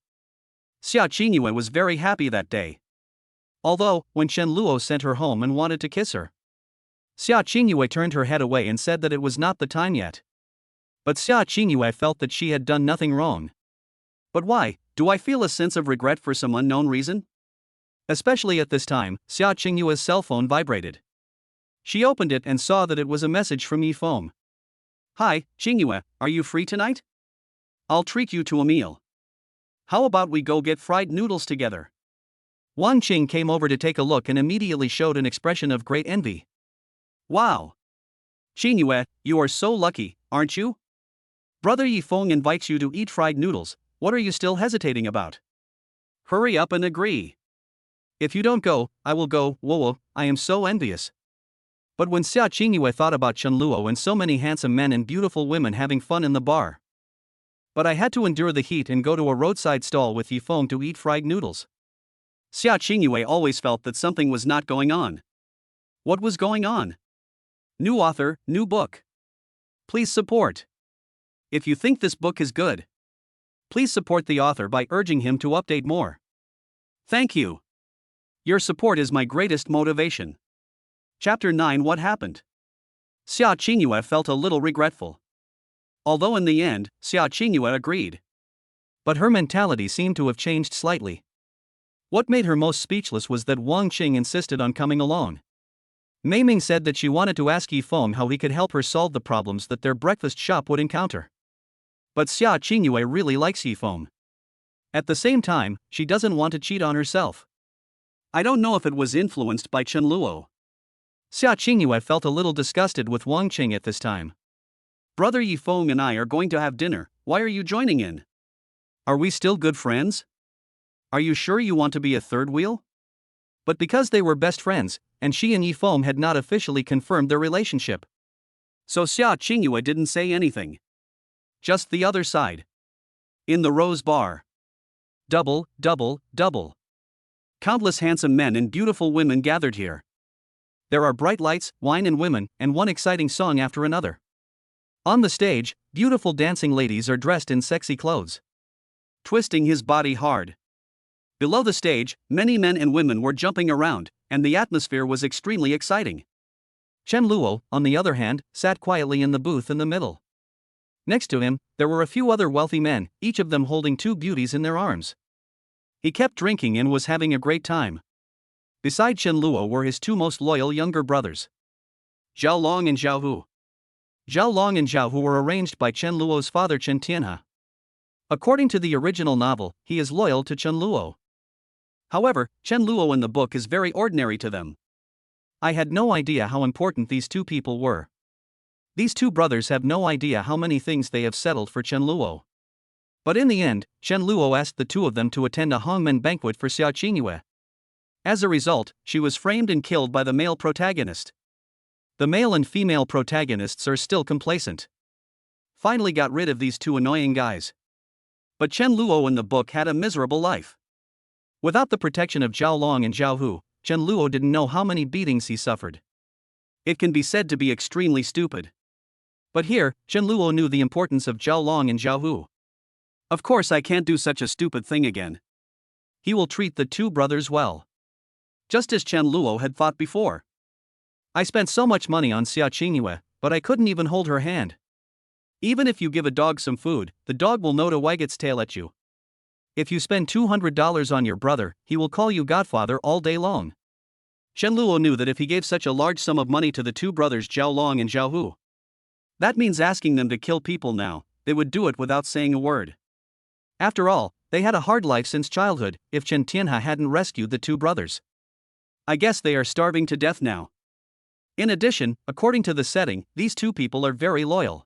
Xiaoingua was very happy that day. Although, when Chen Luo sent her home and wanted to kiss her, Xiaoingua turned her head away and said that it was not the time yet. But Xiaoingua felt that she had done nothing wrong. But why, do I feel a sense of regret for some unknown reason? Especially at this time, Xiaoingua's cell phone vibrated. She opened it and saw that it was a message from Yifeng. Hi, Qingyue, are you free tonight? I'll treat you to a meal. How about we go get fried noodles together? Wang Qing came over to take a look and immediately showed an expression of great envy. Wow! Qingyue, you are so lucky, aren't you? Brother Yifeng invites you to eat fried noodles, what are you still hesitating about? Hurry up and agree. If you don't go, I will go, whoa, I am so envious. But when Xiaoingua thought about Chen Luo and so many handsome men and beautiful women having fun in the bar. But I had to endure the heat and go to a roadside stall with Yifeng to eat fried noodles. Xiaoingua always felt that something was not going on. What was going on? New author, new book. Please support. If you think this book is good, please support the author by urging him to update more. Thank you. Your support is my greatest motivation. Chapter 9 What happened? Xiaoingua felt a little regretful. Although in the end, Xiaoingua agreed. But her mentality seemed to have changed slightly. What made her most speechless was that Wang Qing insisted on coming along. Mei Ming said that she wanted to ask Yifeng how he could help her solve the problems that their breakfast shop would encounter. But Xiaoingua really likes Yifeng. At the same time, she doesn't want to cheat on herself. I don't know if it was influenced by Chen Luo. Xiaoingua felt a little disgusted with Wang Qing at this time. Brother Yifeng and I are going to have dinner, why are you joining in? Are we still good friends? Are you sure you want to be a third wheel? But because they were best friends, and she and Yifeng had not officially confirmed their relationship, so Xiaoingua didn't say anything. Just the other side. In the Rose Bar. Double. Countless handsome men and beautiful women gathered here. There are bright lights, wine and women, and one exciting song after another. On the stage, beautiful dancing ladies are dressed in sexy clothes. twisting his body hard. Below the stage, many men and women were jumping around, and the atmosphere was extremely exciting. Chen Luo, on the other hand, sat quietly in the booth in the middle. Next to him, there were a few other wealthy men, each of them holding two beauties in their arms. He kept drinking and was having a great time. Beside Chen Luo were his two most loyal younger brothers, Zhao Long and Zhao Hu. Zhao Long and Zhao Hu were arranged by Chen Luo's father Chen Tianhe. According to the original novel, he is loyal to Chen Luo. However, Chen Luo in the book is very ordinary to them. I had no idea how important these two people were. These two brothers have no idea how many things they have settled for Chen Luo. But in the end, Chen Luo asked the two of them to attend a hangmen banquet for Xiaoingua. As a result, she was framed and killed by the male protagonist. The male and female protagonists are still complacent. Finally got rid of these two annoying guys. But Chen Luo in the book had a miserable life. Without the protection of Zhao Long and Zhao Hu, Chen Luo didn't know how many beatings he suffered. It can be said to be extremely stupid. But here, Chen Luo knew the importance of Zhao Long and Zhao Hu. Of course I can't do such a stupid thing again. He will treat the two brothers well. Just as Chen Luo had thought before. I spent so much money on Xiaoingua, but I couldn't even hold her hand. Even if you give a dog some food, the dog will know to wag its tail at you. If you spend $200 on your brother, he will call you godfather all day long. Chen Luo knew that if he gave such a large sum of money to the two brothers Zhao Long and Zhao Hu, that means asking them to kill people now, they would do it without saying a word. After all, they had a hard life since childhood, if Chen Tianhe hadn't rescued the two brothers. I guess they are starving to death now. In addition, according to the setting, these two people are very loyal.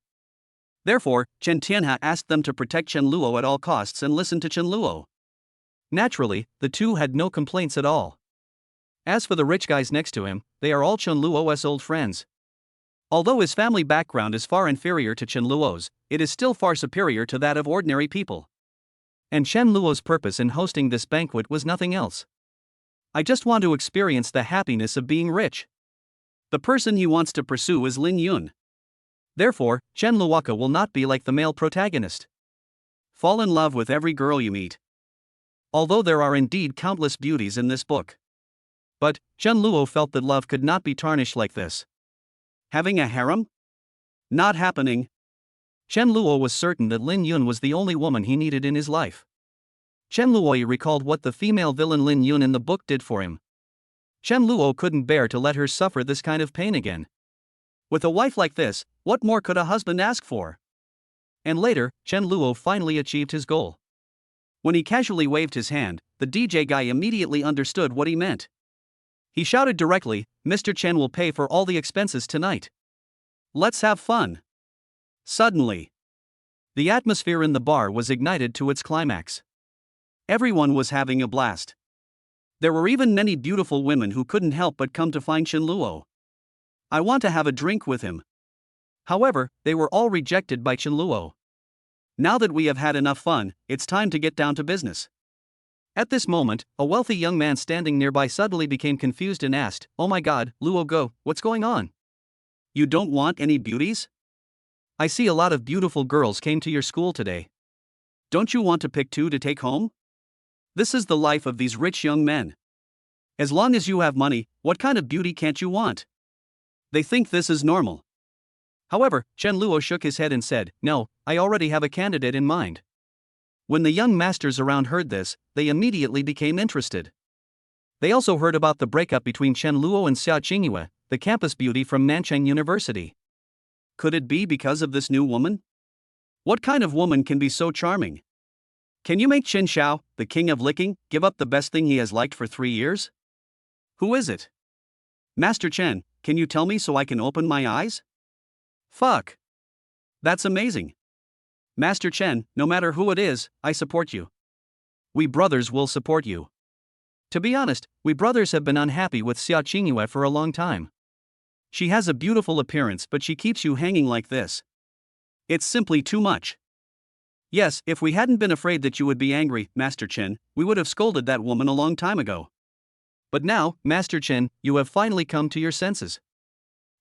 Therefore, Chen Tianhe asked them to protect Chen Luo at all costs and listen to Chen Luo. Naturally, the two had no complaints at all. As for the rich guys next to him, they are all Chen Luo's old friends. Although his family background is far inferior to Chen Luo's, it is still far superior to that of ordinary people. And Chen Luo's purpose in hosting this banquet was nothing else. I just want to experience the happiness of being rich. The person he wants to pursue is Lin Yun. Therefore, Chen Luo will not be like the male protagonist. Fall in love with every girl you meet. Although there are indeed countless beauties in this book. But, Chen Luo felt that love could not be tarnished like this. Having a harem? Not happening. Chen Luo was certain that Lin Yun was the only woman he needed in his life. Chen Luo recalled what the female villain Lin Yun in the book did for him. Chen Luo couldn't bear to let her suffer this kind of pain again. With a wife like this, what more could a husband ask for? And later, Chen Luo finally achieved his goal. When he casually waved his hand, the DJ guy immediately understood what he meant. He shouted directly, "Mr. Chen will pay for all the expenses tonight. Let's have fun." Suddenly, the atmosphere in the bar was ignited to its climax. Everyone was having a blast. There were even many beautiful women who couldn't help but come to find Chen Luo. I want to have a drink with him. However, they were all rejected by Chen Luo. Now that we have had enough fun, it's time to get down to business. At this moment, a wealthy young man standing nearby suddenly became confused and asked, "Oh my god, Luo Go, what's going on? You don't want any beauties? I see a lot of beautiful girls came to your school today. Don't you want to pick two to take home? This is the life of these rich young men. As long as you have money, what kind of beauty can't you want? They think this is normal." However, Chen Luo shook his head and said, "No, I already have a candidate in mind." When the young masters around heard this, they immediately became interested. They also heard about the breakup between Chen Luo and Xiaoingua, the campus beauty from Nanchang University. Could it be because of this new woman? What kind of woman can be so charming? Can you make Chen Xiao, the king of licking, give up the best thing he has liked for 3 years? Who is it? Master Chen, can you tell me so I can open my eyes? Fuck. That's amazing. Master Chen, no matter who it is, I support you. We brothers will support you. To be honest, we brothers have been unhappy with Xiaoingua for a long time. She has a beautiful appearance, but she keeps you hanging like this. It's simply too much. Yes, if we hadn't been afraid that you would be angry, Master Chen, we would have scolded that woman a long time ago. But now, Master Chen, you have finally come to your senses.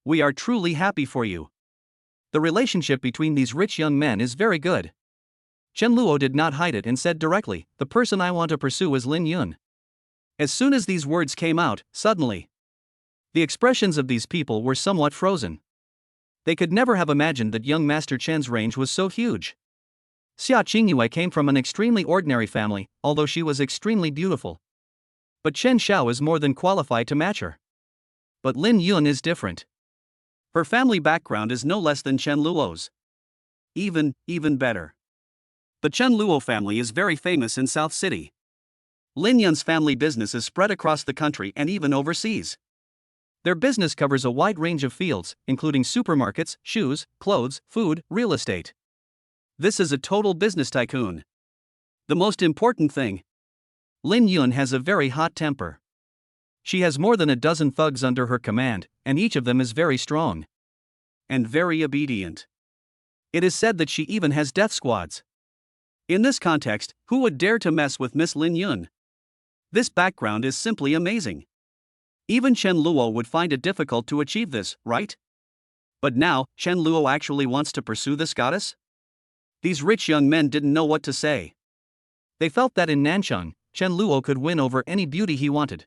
We are truly happy for you. The relationship between these rich young men is very good. Chen Luo did not hide it and said directly, "The person I want to pursue is Lin Yun." As soon as these words came out, suddenly, the expressions of these people were somewhat frozen. They could never have imagined that young Master Chen's range was so huge. Xiaoingua came from an extremely ordinary family, although she was extremely beautiful. But Chen Xiao is more than qualified to match her. But Lin Yun is different. Her family background is no less than Chen Luo's. Even better. The Chen Luo family is very famous in South City. Lin Yun's family business is spread across the country and even overseas. Their business covers a wide range of fields, including supermarkets, shoes, clothes, food, real estate. This is a total business tycoon. The most important thing: Lin Yun has a very hot temper. She has more than a dozen thugs under her command, and each of them is very strong and very obedient. It is said that she even has death squads. In this context, who would dare to mess with Miss Lin Yun? This background is simply amazing. Even Chen Luo would find it difficult to achieve this, right? But now, Chen Luo actually wants to pursue this goddess? These rich young men didn't know what to say. They felt that in Nanchang, Chen Luo could win over any beauty he wanted.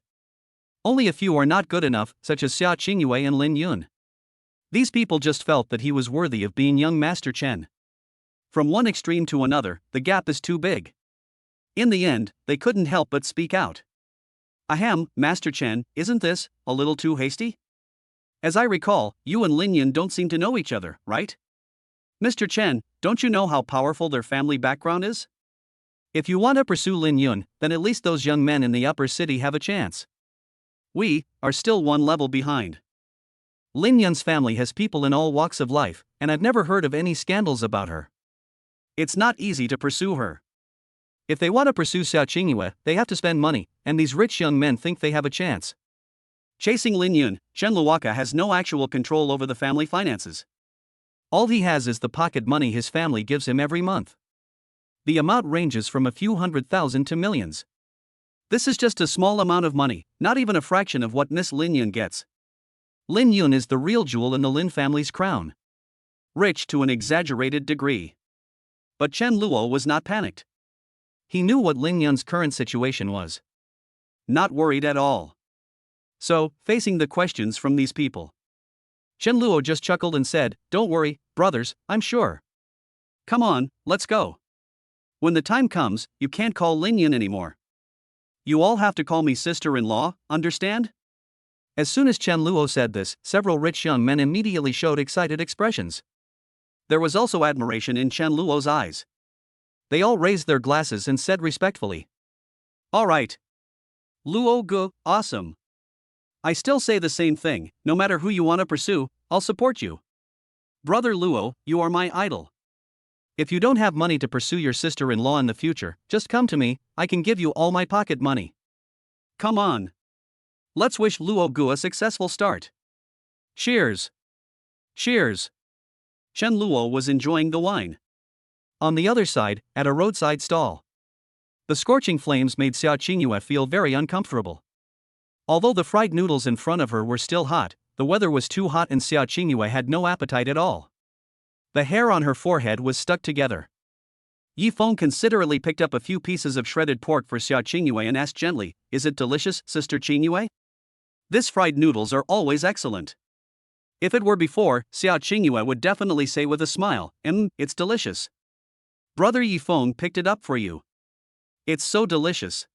Only a few are not good enough, such as Xiaoingua and Lin Yun. These people just felt that he was worthy of being young Master Chen. From one extreme to another, the gap is too big. In the end, they couldn't help but speak out. "Ahem, Master Chen, isn't this a little too hasty? As I recall, you and Lin Yun don't seem to know each other, right? Mr. Chen, don't you know how powerful their family background is? If you want to pursue Lin Yun, then at least those young men in the upper city have a chance. We are still one level behind. Lin Yun's family has people in all walks of life, and I've never heard of any scandals about her. It's not easy to pursue her. If they want to pursue Xiaoingua, they have to spend money, and these rich young men think they have a chance. Chasing Lin Yun, Chen Luoka has no actual control over the family finances. All he has is the pocket money his family gives him every month. The amount ranges from a few 100,000 to millions. This is just a small amount of money, not even a fraction of what Miss Lin Yun gets. Lin Yun is the real jewel in the Lin family's crown. Rich to an exaggerated degree. But Chen Luo was not panicked. He knew what Lin Yun's current situation was. Not worried at all. So, facing the questions from these people, Chen Luo just chuckled and said, "Don't worry, brothers, I'm sure. Come on, let's go. When the time comes, you can't call Lin Yun anymore. You all have to call me sister-in-law, understand?" As soon as Chen Luo said this, several rich young men immediately showed excited expressions. There was also admiration in Chen Luo's eyes. They all raised their glasses and said respectfully, "All right. Luo Gu, awesome. I still say the same thing, no matter who you want to pursue, I'll support you. Brother Luo, you are my idol. If you don't have money to pursue your sister-in-law in the future, just come to me, I can give you all my pocket money. Come on. Let's wish Luo Gu a successful start. Cheers. Cheers." Chen Luo was enjoying the wine. On the other side, at a roadside stall, the scorching flames made Xiaoingua feel very uncomfortable. Although the fried noodles in front of her were still hot, the weather was too hot and Xiaoingua had no appetite at all. The hair on her forehead was stuck together. Yifeng considerately picked up a few pieces of shredded pork for Xiaoingua and asked gently, "Is it delicious, Sister Qingyue? This fried noodles are always excellent." If it were before, Xiaoingua would definitely say with a smile, "It's delicious. Brother Yifeng picked it up for you. It's so delicious."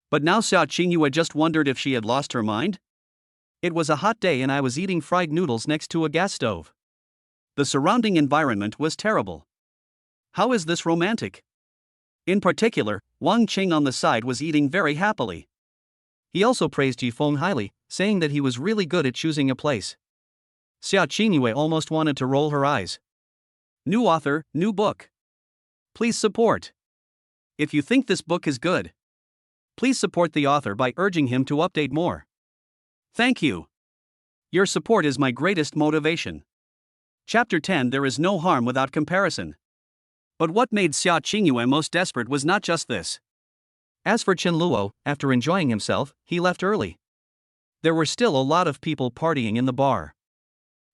But now Xiaoingua just wondered if she had lost her mind. It was a hot day and I was eating fried noodles next to a gas stove. The surrounding environment was terrible. How is this romantic? In particular, Wang Qing on the side was eating very happily. He also praised Yifeng highly, saying that he was really good at choosing a place. Xiaoingua almost wanted to roll her eyes. New author, new book. Please support. If you think this book is good, please support the author by urging him to update more. Thank you. Your support is my greatest motivation. Chapter 10. There is no harm without comparison. But what made Xiaoingua most desperate was not just this. As for Chen Luo, after enjoying himself, he left early. There were still a lot of people partying in the bar.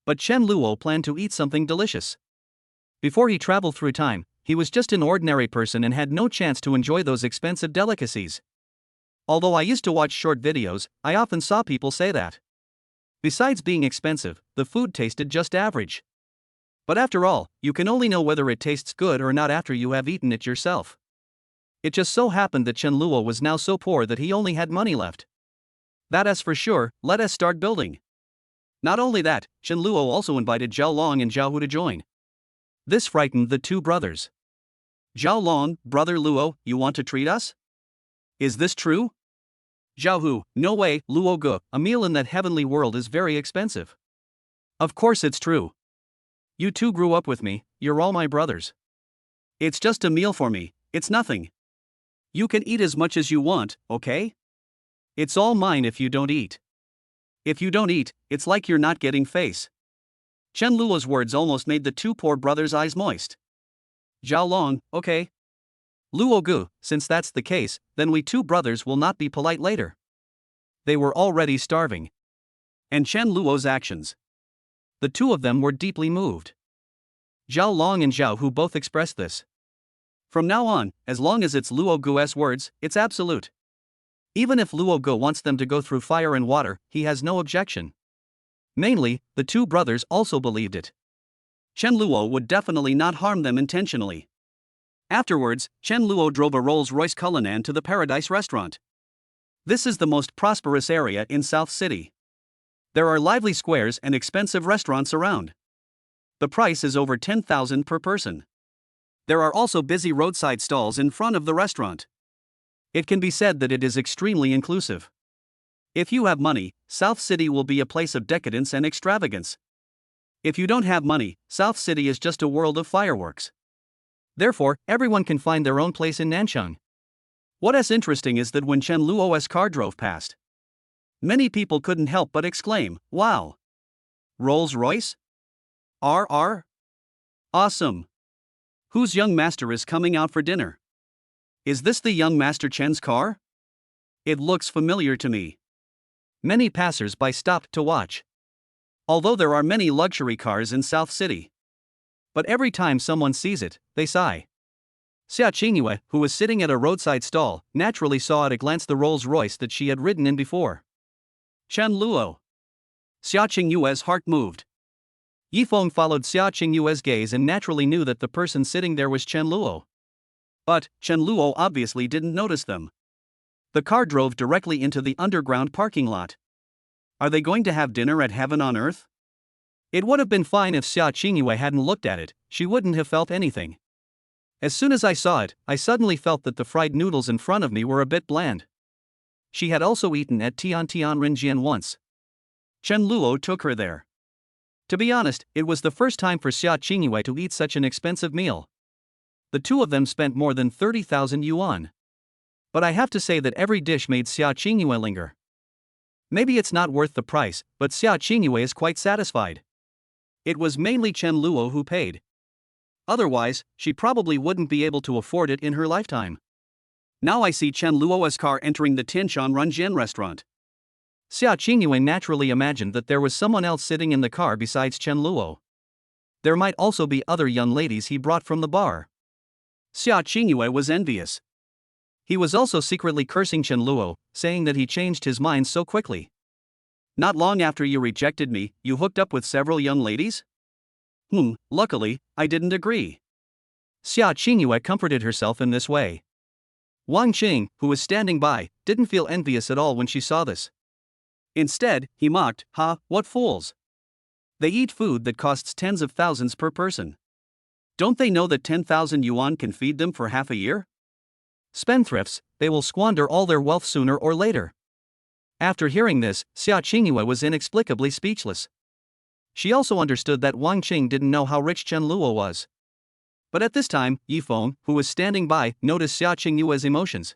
But Chen Luo planned to eat something delicious. Before he traveled through time, he was just an ordinary person and had no chance to enjoy those expensive delicacies. Although I used to watch short videos, I often saw people say that. Besides being expensive, the food tasted just average. But after all, you can only know whether it tastes good or not after you have eaten it yourself. It just so happened that Chen Luo was now so poor that he only had money left. That is for sure, let us start building. Not only that, Chen Luo also invited Zhao Long and Zhao Hu to join. This frightened the two brothers. Zhao Long, brother Luo, you want to treat us? Is this true? Zhao Hu, no way, Luo Ge, a meal in that heavenly world is very expensive. Of course it's true. You two grew up with me, you're all my brothers. It's just a meal for me, it's nothing. You can eat as much as you want, okay? It's all mine if you don't eat. If you don't eat, it's like you're not getting face. Chen Luo's words almost made the two poor brothers' eyes moist. Zhao Long, okay. Luo Ge, since that's the case, then we two brothers will not be polite later. They were already starving. And Chen Luo's actions. The two of them were deeply moved. Zhao Long and Zhao Hu both expressed this. From now on, as long as it's Luo Ge's words, it's absolute. Even if Luo Ge wants them to go through fire and water, he has no objection. Mainly, the two brothers also believed it. Chen Luo would definitely not harm them intentionally. Afterwards, Chen Luo drove a Rolls-Royce Cullinan to the Paradise restaurant. This is the most prosperous area in South City. There are lively squares and expensive restaurants around. The price is over 10,000 per person. There are also busy roadside stalls in front of the restaurant. It can be said that it is extremely inclusive. If you have money, South City will be a place of decadence and extravagance. If you don't have money, South City is just a world of fireworks. Therefore, everyone can find their own place in Nanchang. What is interesting is that when Chen Luo's car drove past, many people couldn't help but exclaim, "Wow! Rolls-Royce? RR? Awesome! Whose young master is coming out for dinner? Is this the young master Chen's car? It looks familiar to me." Many passers-by stopped to watch. Although there are many luxury cars in South City, but every time someone sees it, they sigh. Xiaoingua, who was sitting at a roadside stall, naturally saw at a glance the Rolls-Royce that she had ridden in before. Chen Luo. Xiaoinghua's heart moved. Yifeng followed Xiaoinghua's gaze and naturally knew that the person sitting there was Chen Luo. But Chen Luo obviously didn't notice them. The car drove directly into the underground parking lot. Are they going to have dinner at Heaven on Earth? It would have been fine if Xiaoingua hadn't looked at it, she wouldn't have felt anything. As soon as I saw it, I suddenly felt that the fried noodles in front of me were a bit bland. She had also eaten at Tiantianren once. Chen Luo took her there. To be honest, it was the first time for Xiaoingua to eat such an expensive meal. The two of them spent more than 30,000 yuan. But I have to say that every dish made Xiaoingua linger. Maybe it's not worth the price, but Xiaoingua is quite satisfied. It was mainly Chen Luo who paid. Otherwise, she probably wouldn't be able to afford it in her lifetime. Now I see Chen Luo's car entering the Tianshan restaurant. Xiaoingua naturally imagined that there was someone else sitting in the car besides Chen Luo. There might also be other young ladies he brought from the bar. Xiaoingua was envious. He was also secretly cursing Chen Luo, saying that he changed his mind so quickly. Not long after you rejected me, you hooked up with several young ladies? Luckily, I didn't agree. Xiaoingua comforted herself in this way. Wang Qing, who was standing by, didn't feel envious at all when she saw this. Instead, he mocked, "Ha, what fools! They eat food that costs tens of thousands per person. Don't they know that 10,000 yuan can feed them for half a year? Spendthrifts, they will squander all their wealth sooner or later." After hearing this, Xiaoingua was inexplicably speechless. She also understood that Wang Qing didn't know how rich Chen Luo was. But at this time, Yifeng, who was standing by, noticed Xiaoinghua's emotions.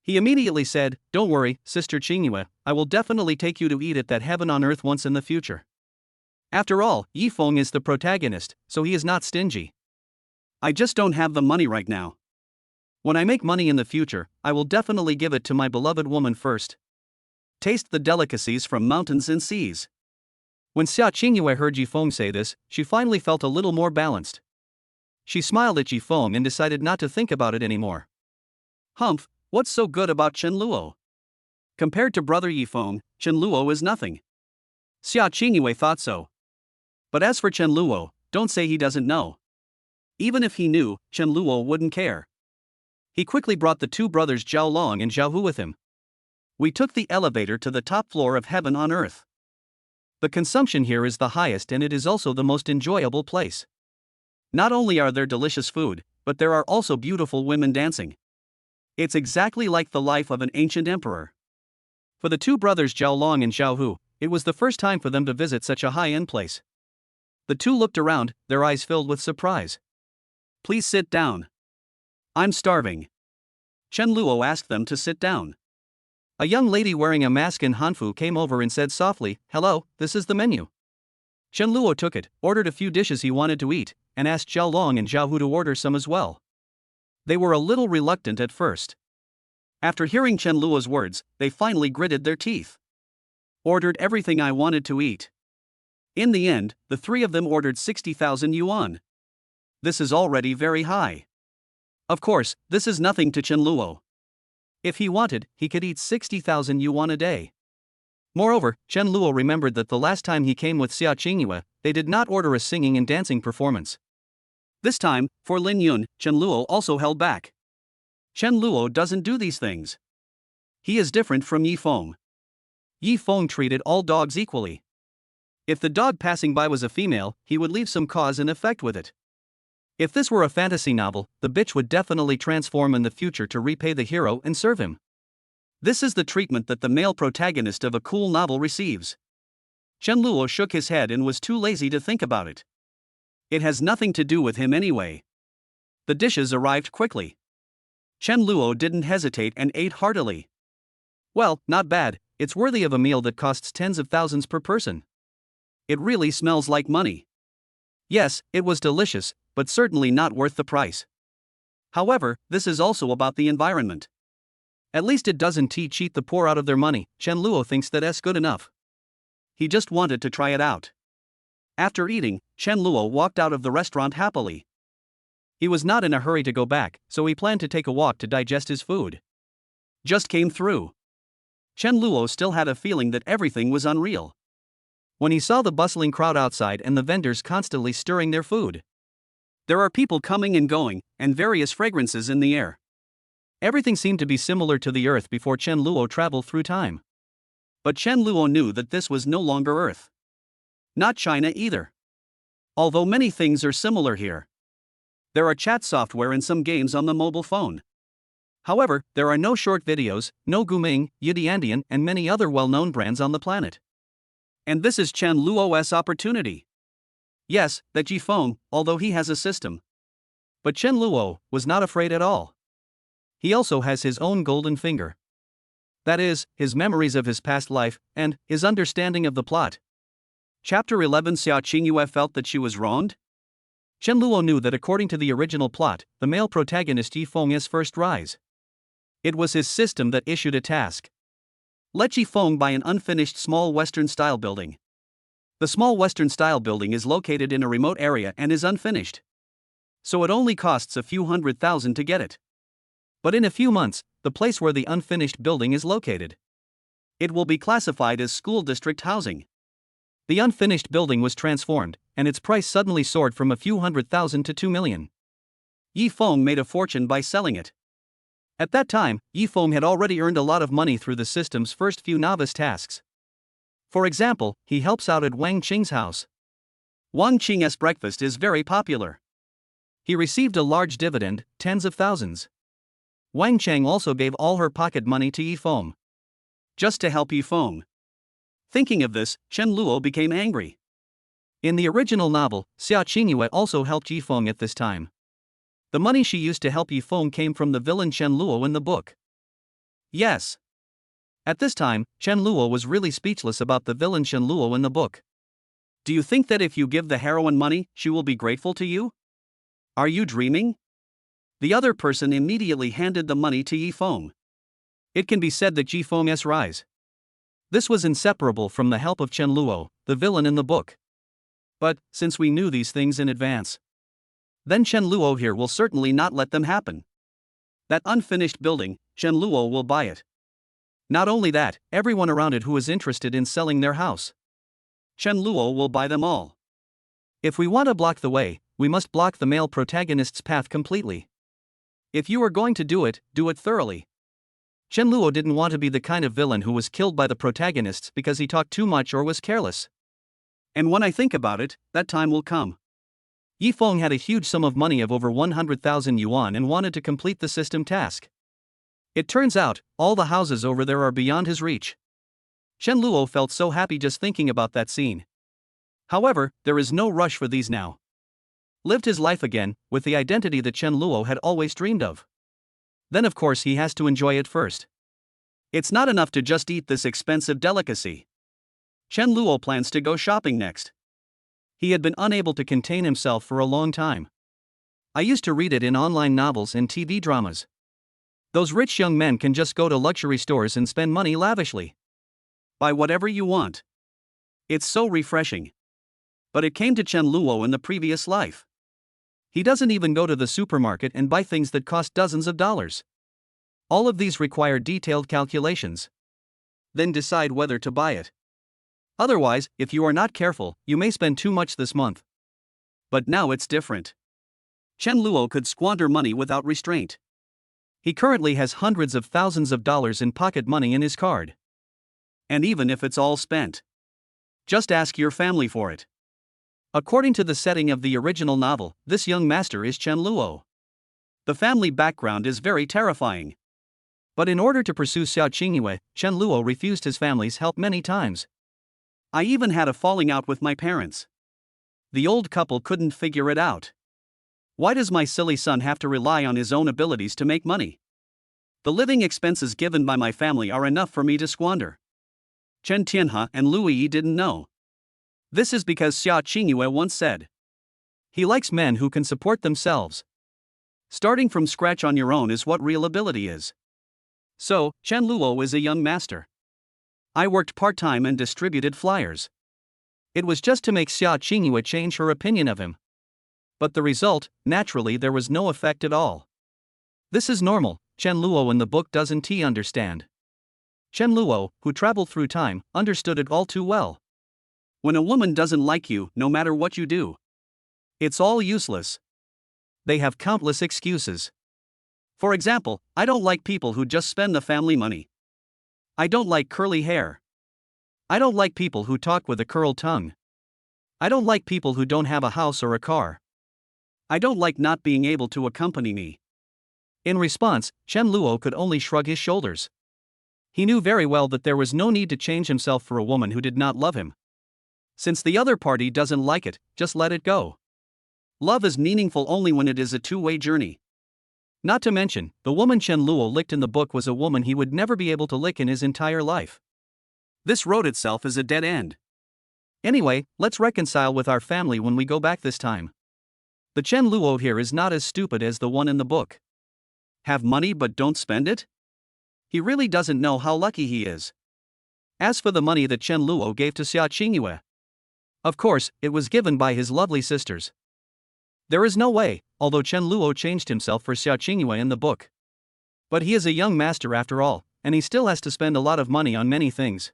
He immediately said, "Don't worry, Sister Qinghua, I will definitely take you to eat at that Heaven on Earth once in the future." After all, Yifeng is the protagonist, so he is not stingy. "I just don't have the money right now. When I make money in the future, I will definitely give it to my beloved woman first. Taste the delicacies from mountains and seas." When Xiaoingua heard Yifeng say this, she finally felt a little more balanced. She smiled at Yifeng and decided not to think about it anymore. Humph, what's so good about Chen Luo? Compared to brother Yifeng, Chen Luo is nothing. Xiaoingua thought so. But as for Chen Luo, don't say he doesn't know. Even if he knew, Chen Luo wouldn't care. He quickly brought the two brothers Zhao Long and Zhao Hu with him. We took the elevator to the top floor of heaven on earth. The consumption here is the highest and it is also the most enjoyable place. Not only are there delicious food, but there are also beautiful women dancing. It's exactly like the life of an ancient emperor. For the two brothers Zhao Long and Zhao Hu, it was the first time for them to visit such a high-end place. The two looked around, their eyes filled with surprise. Please sit down. I'm starving. Chen Luo asked them to sit down. A young lady wearing a mask in Hanfu came over and said softly, "Hello, this is the menu." Chen Luo took it, ordered a few dishes he wanted to eat, and asked Zhao Long and Zhao Hu to order some as well. They were a little reluctant at first. After hearing Chen Luo's words, they finally gritted their teeth. Ordered everything I wanted to eat. In the end, the three of them ordered 60,000 yuan. This is already very high. Of course, this is nothing to Chen Luo. If he wanted, he could eat 60,000 yuan a day. Moreover, Chen Luo remembered that the last time he came with Xiaoingua, they did not order a singing and dancing performance. This time, for Lin Yun, Chen Luo also held back. Chen Luo doesn't do these things. He is different from Yifeng. Yifeng treated all dogs equally. If the dog passing by was a female, he would leave some cause and effect with it. If this were a fantasy novel, the bitch would definitely transform in the future to repay the hero and serve him. This is the treatment that the male protagonist of a cool novel receives. Chen Luo shook his head and was too lazy to think about it. It has nothing to do with him anyway. The dishes arrived quickly. Chen Luo didn't hesitate and ate heartily. Well, not bad, it's worthy of a meal that costs tens of thousands per person. It really smells like money. Yes, it was delicious, but certainly not worth the price. However, this is also about the environment. At least it doesn't cheat the poor out of their money. Chen Luo thinks that's good enough. He just wanted to try it out. After eating, Chen Luo walked out of the restaurant happily. He was not in a hurry to go back, so he planned to take a walk to digest his food. Just came through. Chen Luo still had a feeling that everything was unreal. When he saw the bustling crowd outside and the vendors constantly stirring their food. There are people coming and going, and various fragrances in the air. Everything seemed to be similar to the Earth before Chen Luo traveled through time. But Chen Luo knew that this was no longer Earth. Not China either. Although many things are similar here. There are chat software and some games on the mobile phone. However, there are no short videos, no Guming, Yidiandian, and many other well-known brands on the planet. And this is Chen Luo's opportunity. Yes, that Yifeng, although he has a system. But Chen Luo was not afraid at all. He also has his own golden finger. That is, his memories of his past life, and his understanding of the plot. Chapter 11. Xiaoingua felt that she was wronged? Chen Luo knew that according to the original plot, the male protagonist Yifeng's first rise. It was his system that issued a task. Let Yifeng buy an unfinished small Western-style building. The small Western-style building is located in a remote area and is unfinished. So it only costs a few $100,000 to get it. But in a few months, the place where the unfinished building is located. It will be classified as school district housing. The unfinished building was transformed, and its price suddenly soared from a few $100,000 to 2 million. Yifeng made a fortune by selling it. At that time, Yifeng had already earned a lot of money through the system's first few novice tasks. For example, he helps out at Wang Qing's house. Wang Qing's breakfast is very popular. He received a large dividend, tens of thousands. Wang Cheng also gave all her pocket money to Yifeng. Just to help Yifeng. Thinking of this, Chen Luo became angry. In the original novel, Xiaoingua also helped Yifeng at this time. The money she used to help Yifeng came from the villain Chen Luo in the book. Yes. At this time, Chen Luo was really speechless about the villain Chen Luo in the book. Do you think that if you give the heroine money, she will be grateful to you? Are you dreaming? The other person immediately handed the money to Yifeng. It can be said that Yifeng's rise. This was inseparable from the help of Chen Luo, the villain in the book. But, since we knew these things in advance, then Chen Luo here will certainly not let them happen. That unfinished building, Chen Luo will buy it. Not only that, everyone around it who is interested in selling their house, Chen Luo will buy them all. If we want to block the way, we must block the male protagonist's path completely. If you are going to do it thoroughly. Chen Luo didn't want to be the kind of villain who was killed by the protagonists because he talked too much or was careless. And when I think about it, that time will come. Yi Feng had a huge sum of money of over 100,000 yuan and wanted to complete the system task. It turns out, all the houses over there are beyond his reach. Chen Luo felt so happy just thinking about that scene. However, there is no rush for these now. Lived his life again, with the identity that Chen Luo had always dreamed of. Then of course he has to enjoy it first. It's not enough to just eat this expensive delicacy. Chen Luo plans to go shopping next. He had been unable to contain himself for a long time. I used to read it in online novels and TV dramas. Those rich young men can just go to luxury stores and spend money lavishly. Buy whatever you want. It's so refreshing. But it came to Chen Luo in the previous life. He doesn't even go to the supermarket and buy things that cost dozens of dollars. All of these require detailed calculations. Then decide whether to buy it. Otherwise, if you are not careful, you may spend too much this month. But now it's different. Chen Luo could squander money without restraint. He currently has hundreds of thousands of dollars in pocket money in his card. And even if it's all spent, just ask your family for it. According to the setting of the original novel, this young master is Chen Luo. The family background is very terrifying. But in order to pursue Xiaoingua, Chen Luo refused his family's help many times. I even had a falling out with my parents. The old couple couldn't figure it out. Why does my silly son have to rely on his own abilities to make money? The living expenses given by my family are enough for me to squander. Chen Tianhe and Lu Yi didn't know. This is because Xiaoingua once said, he likes men who can support themselves. Starting from scratch on your own is what real ability is. So, Chen Luo is a young master. I worked part-time and distributed flyers. It was just to make Xiaoingua change her opinion of him. But the result, naturally there was no effect at all. This is normal, Chen Luo in the book doesn't understand. Chen Luo, who traveled through time, understood it all too well. When a woman doesn't like you, no matter what you do, it's all useless. They have countless excuses. For example, I don't like people who just spend the family money. I don't like curly hair. I don't like people who talk with a curled tongue. I don't like people who don't have a house or a car. I don't like not being able to accompany me. In response, Chen Luo could only shrug his shoulders. He knew very well that there was no need to change himself for a woman who did not love him. Since the other party doesn't like it, just let it go. Love is meaningful only when it is a two-way journey. Not to mention, the woman Chen Luo licked in the book was a woman he would never be able to lick in his entire life. This road itself is a dead end. Anyway, let's reconcile with our family when we go back this time. The Chen Luo here is not as stupid as the one in the book. Have money but don't spend it? He really doesn't know how lucky he is. As for the money that Chen Luo gave to Xiaoingua, of course, it was given by his lovely sisters. There is no way, although Chen Luo changed himself for Xiaoingua in the book. But he is a young master after all, and he still has to spend a lot of money on many things.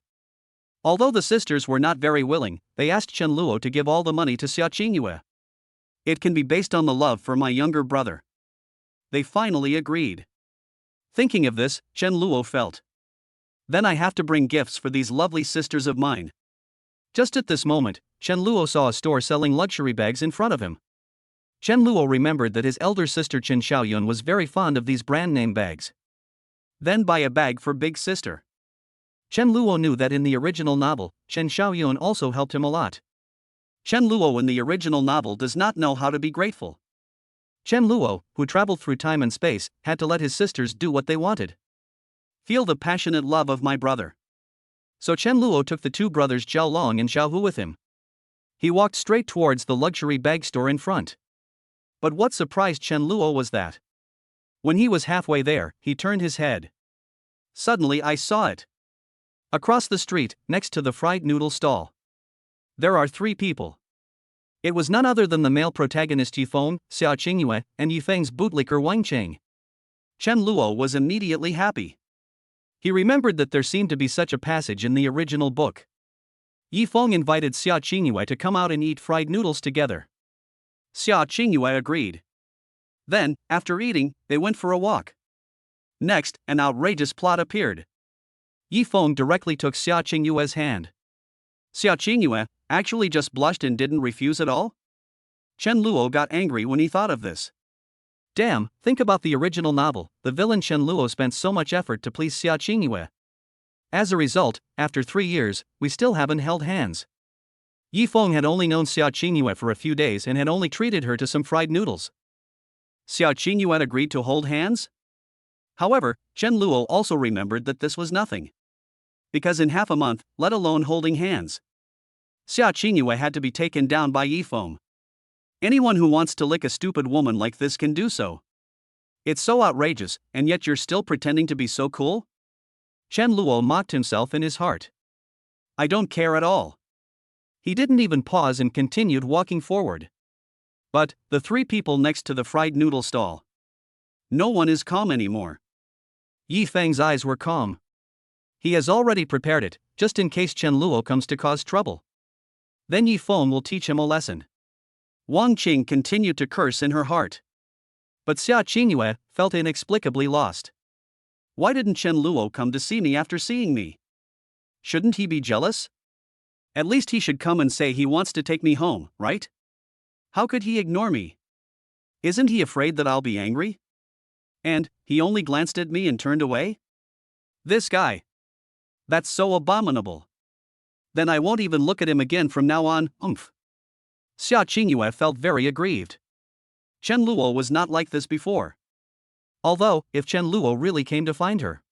Although the sisters were not very willing, they asked Chen Luo to give all the money to Xiaoingua. It can be based on the love for my younger brother. They finally agreed. Thinking of this, Chen Luo felt. Then I have to bring gifts for these lovely sisters of mine. Just at this moment, Chen Luo saw a store selling luxury bags in front of him. Chen Luo remembered that his elder sister Chen Xiaoyun was very fond of these brand name bags. Then buy a bag for big sister. Chen Luo knew that in the original novel, Chen Xiaoyun also helped him a lot. Chen Luo in the original novel does not know how to be grateful. Chen Luo, who traveled through time and space, had to let his sisters do what they wanted. Feel the passionate love of my brother. So Chen Luo took the two brothers Zhao Long and Xiao Hu with him. He walked straight towards the luxury bag store in front. But what surprised Chen Luo was that, when he was halfway there, he turned his head. Suddenly I saw it. Across the street, next to the fried noodle stall, there are three people. It was none other than the male protagonist Yifeng, Xiaoingua, and Yifeng's bootlicker Wangcheng. Chen Luo was immediately happy. He remembered that there seemed to be such a passage in the original book. Yifeng invited Xiaoingua to come out and eat fried noodles together. Xiaoingua agreed. Then, after eating, they went for a walk. Next, an outrageous plot appeared. Yifeng directly took Xiaoinghua's hand. Xiaoingua actually just blushed and didn't refuse at all? Chen Luo got angry when he thought of this. Damn, think about the original novel. The villain Chen Luo spent so much effort to please Xiaoingua. As a result, after 3 years, we still haven't held hands. Yifeng had only known Xiaoingua for a few days and had only treated her to some fried noodles. Xiaoingua agreed to hold hands? However, Chen Luo also remembered that this was nothing. Because in half a month, let alone holding hands, Xiaoingua had to be taken down by Yifeng. Anyone who wants to lick a stupid woman like this can do so. It's so outrageous, and yet you're still pretending to be so cool? Chen Luo mocked himself in his heart. I don't care at all. He didn't even pause and continued walking forward. But, the 3 people next to the fried noodle stall. No one is calm anymore. Yifeng's eyes were calm. He has already prepared it, just in case Chen Luo comes to cause trouble. Then Yifeng will teach him a lesson. Wang Qing continued to curse in her heart. But Xiaoingua felt inexplicably lost. Why didn't Chen Luo come to see me after seeing me? Shouldn't he be jealous? At least he should come and say he wants to take me home, right? How could he ignore me? Isn't he afraid that I'll be angry? And, he only glanced at me and turned away? This guy. That's so abominable. Then I won't even look at him again from now on, Xiaoingua felt very aggrieved. Chen Luo was not like this before. Although, if Chen Luo really came to find her,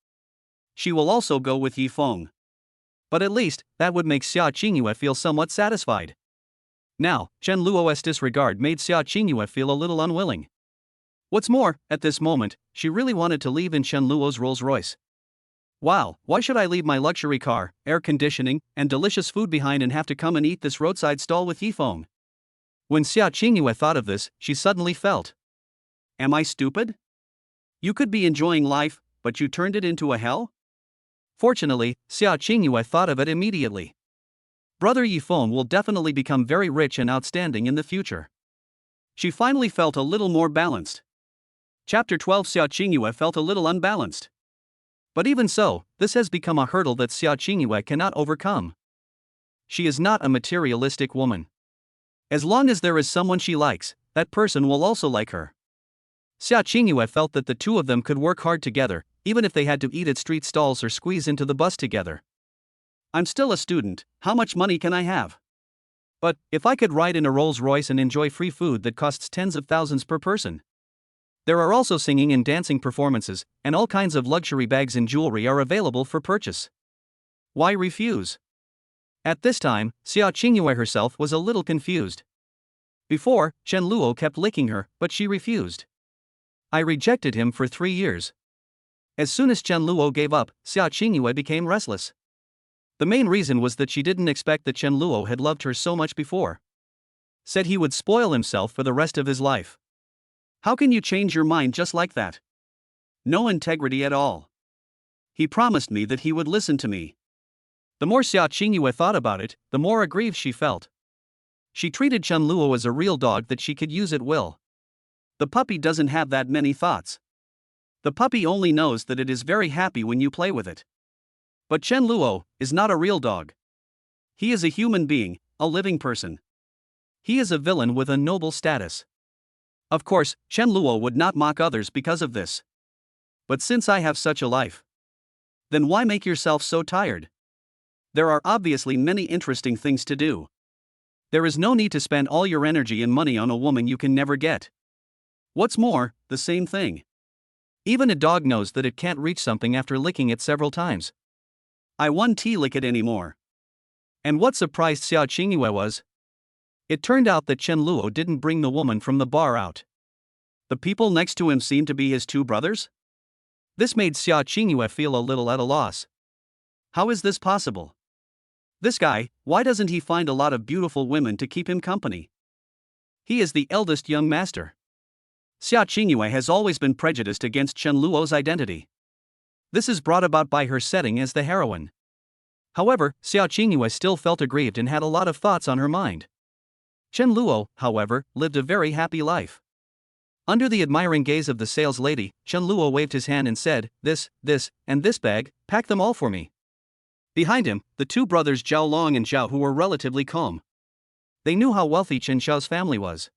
she will also go with Yifeng. But at least, that would make Xiaoingua feel somewhat satisfied. Now, Chen Luo's disregard made Xiaoingua feel a little unwilling. What's more, at this moment, she really wanted to leave in Chen Luo's Rolls-Royce. Wow, why should I leave my luxury car, air conditioning, and delicious food behind and have to come and eat this roadside stall with Yifeng? When Xiaoingua thought of this, she suddenly felt. Am I stupid? You could be enjoying life, but you turned it into a hell? Fortunately, Xiaoingua thought of it immediately. Brother Yifeng will definitely become very rich and outstanding in the future. She finally felt a little more balanced. Chapter 12. Xiaoingua felt a little unbalanced. But even so, this has become a hurdle that Xiaoingua cannot overcome. She is not a materialistic woman. As long as there is someone she likes, that person will also like her. Xiaoingua felt that the 2 of them could work hard together, even if they had to eat at street stalls or squeeze into the bus together. I'm still a student, how much money can I have? But, if I could ride in a Rolls-Royce and enjoy free food that costs tens of thousands per person. There are also singing and dancing performances, and all kinds of luxury bags and jewelry are available for purchase. Why refuse? At this time, Xiaoingua herself was a little confused. Before, Chen Luo kept licking her, but she refused. I rejected him for 3 years. As soon as Chen Luo gave up, Xiaoingua became restless. The main reason was that she didn't expect that Chen Luo had loved her so much before. Said he would spoil himself for the rest of his life. How can you change your mind just like that? No integrity at all. He promised me that he would listen to me. The more Xiaoingua thought about it, the more aggrieved she felt. She treated Chen Luo as a real dog that she could use at will. The puppy doesn't have that many thoughts. The puppy only knows that it is very happy when you play with it. But Chen Luo is not a real dog. He is a human being, a living person. He is a villain with a noble status. Of course, Chen Luo would not mock others because of this. But since I have such a life, then why make yourself so tired? There are obviously many interesting things to do. There is no need to spend all your energy and money on a woman you can never get. What's more, the same thing. Even a dog knows that it can't reach something after licking it several times. I won't lick it anymore. And what surprised Xiaoingua was, it turned out that Chen Luo didn't bring the woman from the bar out. The people next to him seemed to be his 2 brothers? This made Xiaoingua feel a little at a loss. How is this possible? This guy, why doesn't he find a lot of beautiful women to keep him company? He is the eldest young master. Xiaoingua has always been prejudiced against Chen Luo's identity. This is brought about by her setting as the heroine. However, Xiaoingua still felt aggrieved and had a lot of thoughts on her mind. Chen Luo, however, lived a very happy life. Under the admiring gaze of the sales lady, Chen Luo waved his hand and said, this, and this bag, pack them all for me. Behind him, the two brothers Zhao Long and Zhao Hu were relatively calm. They knew how wealthy Chen Xiao's family was.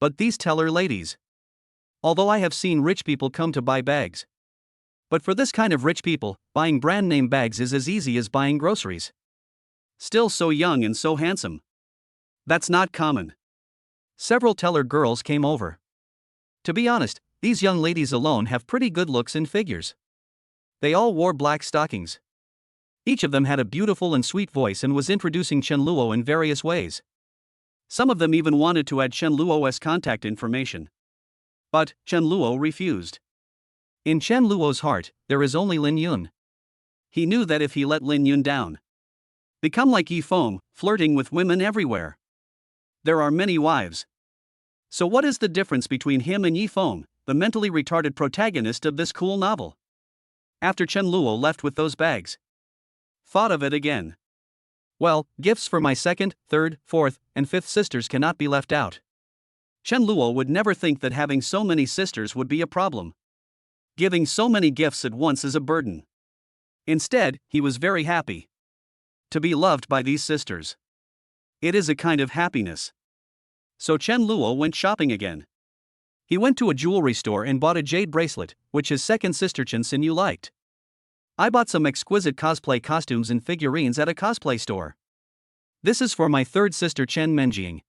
But these teller ladies. Although I have seen rich people come to buy bags. But for this kind of rich people, buying brand name bags is as easy as buying groceries. Still so young and so handsome. That's not common. Several teller girls came over. To be honest, these young ladies alone have pretty good looks and figures. They all wore black stockings. Each of them had a beautiful and sweet voice and was introducing Chen Luo in various ways. Some of them even wanted to add Chen Luo's contact information. But Chen Luo refused. In Chen Luo's heart, there is only Lin Yun. He knew that if he let Lin Yun down, become like Yifeng, flirting with women everywhere. There are many wives. So what is the difference between him and Yifeng, the mentally retarded protagonist of this cool novel? After Chen Luo left with those bags, thought of it again. Well, gifts for my second, third, fourth, and fifth sisters cannot be left out. Chen Luo would never think that having so many sisters would be a problem. Giving so many gifts at once is a burden. Instead, he was very happy to be loved by these sisters. It is a kind of happiness. So Chen Luo went shopping again. He went to a jewelry store and bought a jade bracelet, which his second sister Chen Xinyu liked. I bought some exquisite cosplay costumes and figurines at a cosplay store. This is for my third sister Chen Menjing.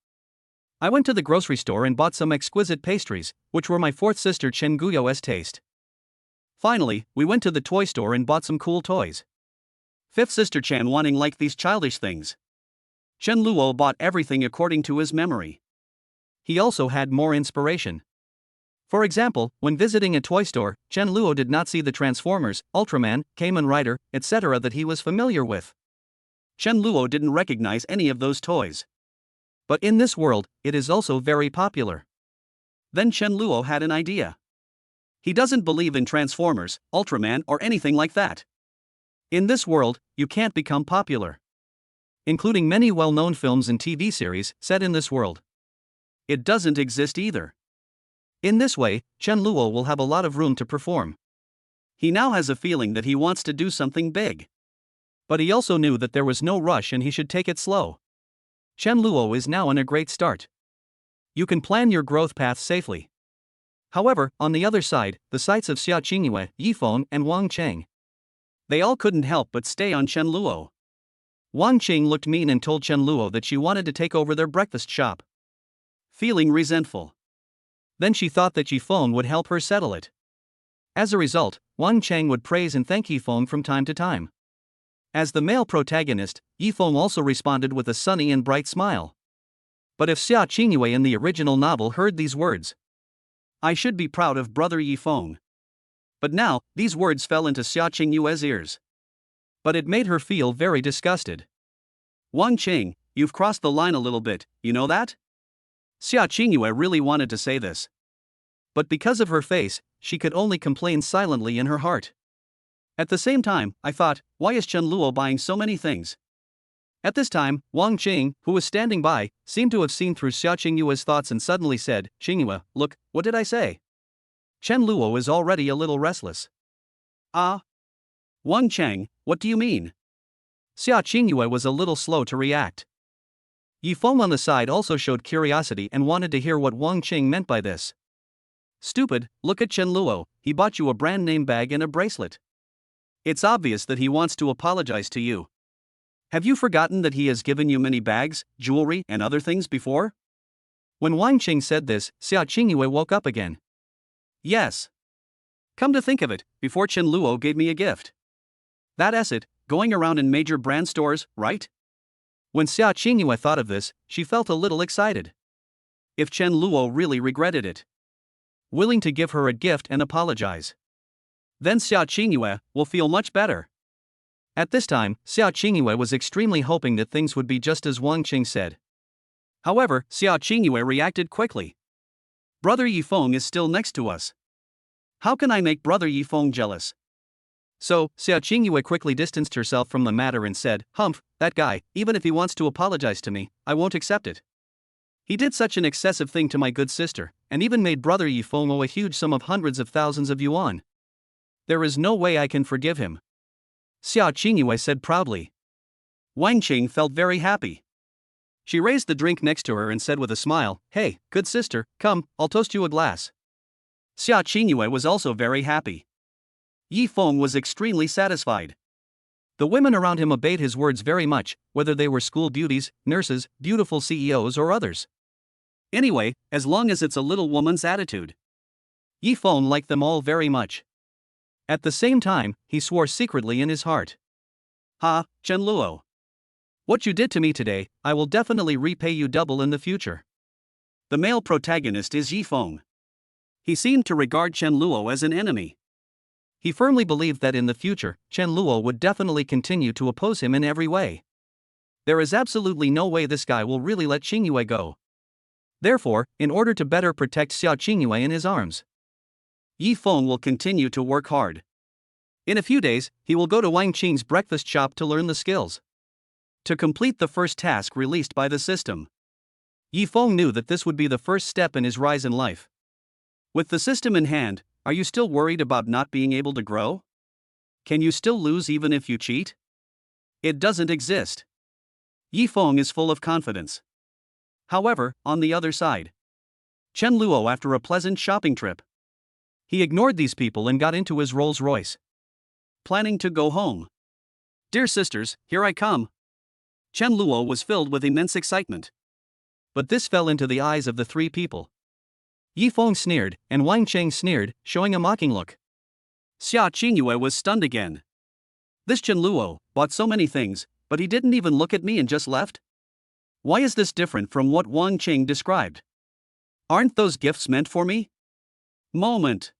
I went to the grocery store and bought some exquisite pastries, which were my fourth sister Chen Guyo's taste. Finally, we went to the toy store and bought some cool toys. Fifth sister Chen wanting like these childish things. Chen Luo bought everything according to his memory. He also had more inspiration. For example, when visiting a toy store, Chen Luo did not see the Transformers, Ultraman, Kamen Rider, etc. that he was familiar with. Chen Luo didn't recognize any of those toys. But in this world, it is also very popular. Then Chen Luo had an idea. He doesn't believe in Transformers, Ultraman, or anything like that. In this world, you can't become popular. Including many well-known films and TV series set in this world. It doesn't exist either. In this way, Chen Luo will have a lot of room to perform. He now has a feeling that he wants to do something big. But he also knew that there was no rush and he should take it slow. Chen Luo is now in a great start. You can plan your growth path safely. However, on the other side, the sights of Xiaoingua, Yifeng, and Wang Cheng. They all couldn't help but stay on Chen Luo. Wang Cheng looked mean and told Chen Luo that she wanted to take over their breakfast shop. Feeling resentful. Then she thought that Yifeng would help her settle it. As a result, Wang Cheng would praise and thank Yifeng from time to time. As the male protagonist, Yifeng also responded with a sunny and bright smile. But if Xiaoingua in the original novel heard these words, I should be proud of brother Yifeng. But now, these words fell into Xiaoingua's ears. But it made her feel very disgusted. Wang Cheng, you've crossed the line a little bit, you know that? Xiaoingua really wanted to say this. But because of her face, she could only complain silently in her heart. At the same time, I thought, why is Chen Luo buying so many things? At this time, Wang Cheng, who was standing by, seemed to have seen through Xiaoingua's thoughts and suddenly said, Xinghua, look, what did I say? Chen Luo is already a little restless. Ah? Wang Cheng, what do you mean? Xiaoingua was a little slow to react. Yifeng on the side also showed curiosity and wanted to hear what Wang Cheng meant by this. Stupid, look at Chen Luo, he bought you a brand name bag and a bracelet. It's obvious that he wants to apologize to you. Have you forgotten that he has given you many bags, jewelry, and other things before? When Wang Cheng said this, Xiaoingua woke up again. Yes. Come to think of it, before Chen Luo gave me a gift. That's it, going around in major brand stores, right? When Xiaoingua thought of this, she felt a little excited. If Chen Luo really regretted it, willing to give her a gift and apologize, then Xiaoingua will feel much better. At this time, Xiaoingua was extremely hoping that things would be just as Wang Cheng said. However, Xiaoingua reacted quickly. Brother Yifeng is still next to us. How can I make Brother Yifeng jealous? So, Xiaoingua quickly distanced herself from the matter and said, Humph, that guy, even if he wants to apologize to me, I won't accept it. He did such an excessive thing to my good sister, and even made Brother Yifeng owe a huge sum of hundreds of thousands of yuan. There is no way I can forgive him. Xiaoingua said proudly. Wang Qing felt very happy. She raised the drink next to her and said with a smile, Hey, good sister, come, I'll toast you a glass. Xiaoingua was also very happy. Yifeng was extremely satisfied. The women around him obeyed his words very much, whether they were school beauties, nurses, beautiful CEOs or others. Anyway, as long as it's a little woman's attitude. Yifeng liked them all very much. At the same time, he swore secretly in his heart. Ha, Chen Luo. What you did to me today, I will definitely repay you double in the future. The male protagonist is Yifeng. He seemed to regard Chen Luo as an enemy. He firmly believed that in the future, Chen Luo would definitely continue to oppose him in every way. There is absolutely no way this guy will really let Qingyue go. Therefore, in order to better protect Xiaoingua in his arms, Yifeng will continue to work hard. In a few days, he will go to Wang Qing's breakfast shop to learn the skills. To complete the first task released by the system. Yifeng knew that this would be the first step in his rise in life. With the system in hand, are you still worried about not being able to grow? Can you still lose even if you cheat? It doesn't exist. Yifeng is full of confidence. However, on the other side, Chen Luo after a pleasant shopping trip. He ignored these people and got into his Rolls Royce. Planning to go home. Dear sisters, here I come. Chen Luo was filled with immense excitement. But this fell into the eyes of the three people. Yifeng sneered, and Wang Qing sneered, showing a mocking look. Xiaoingua was stunned again. This Chen Luo bought so many things, but he didn't even look at me and just left? Why is this different from what Wang Qing described? Aren't those gifts meant for me? Moment.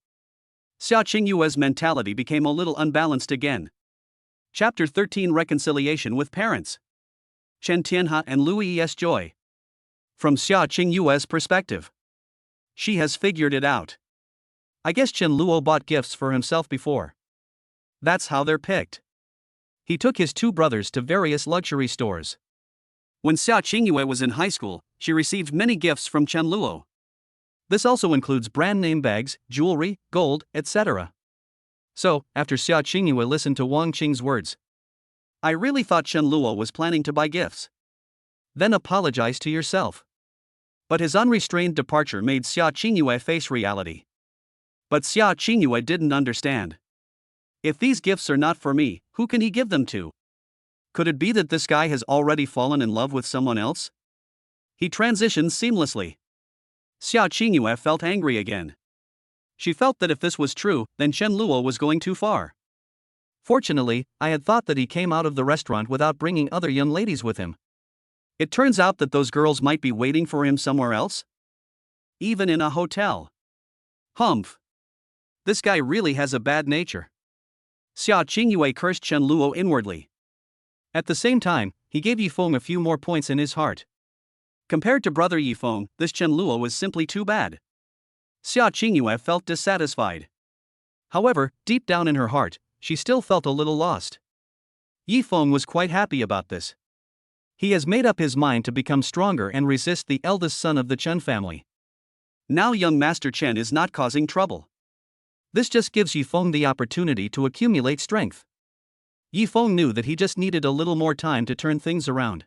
Xiaoingua's mentality became a little unbalanced again. Chapter 13 Reconciliation with Parents. Chen Tianhe and Louis Es Joy. From Xiaoingua's perspective. She has figured it out. I guess Chen Luo bought gifts for himself before. That's how they're picked. He took his two brothers to various luxury stores. When Xiaoingua was in high school, she received many gifts from Chen Luo. This also includes brand name bags, jewelry, gold, etc. So, after Xiaoingua listened to Wang Qing's words, I really thought Chen Luo was planning to buy gifts. Then apologize to yourself. But his unrestrained departure made Xiaoingua face reality. But Xiaoingua didn't understand. If these gifts are not for me, who can he give them to? Could it be that this guy has already fallen in love with someone else? He transitioned seamlessly. Xiaoingua felt angry again. She felt that if this was true, then Chen Luo was going too far. Fortunately, I had thought that he came out of the restaurant without bringing other young ladies with him. It turns out that those girls might be waiting for him somewhere else? Even in a hotel. Humph. This guy really has a bad nature. Xiaoingua cursed Chen Luo inwardly. At the same time, he gave Yifeng a few more points in his heart. Compared to brother Yifeng, this Chen Luo was simply too bad. Xiaoingua felt dissatisfied. However, deep down in her heart, she still felt a little lost. Yifeng was quite happy about this. He has made up his mind to become stronger and resist the eldest son of the Chen family. Now young Master Chen is not causing trouble. This just gives Yifeng the opportunity to accumulate strength. Yifeng knew that he just needed a little more time to turn things around.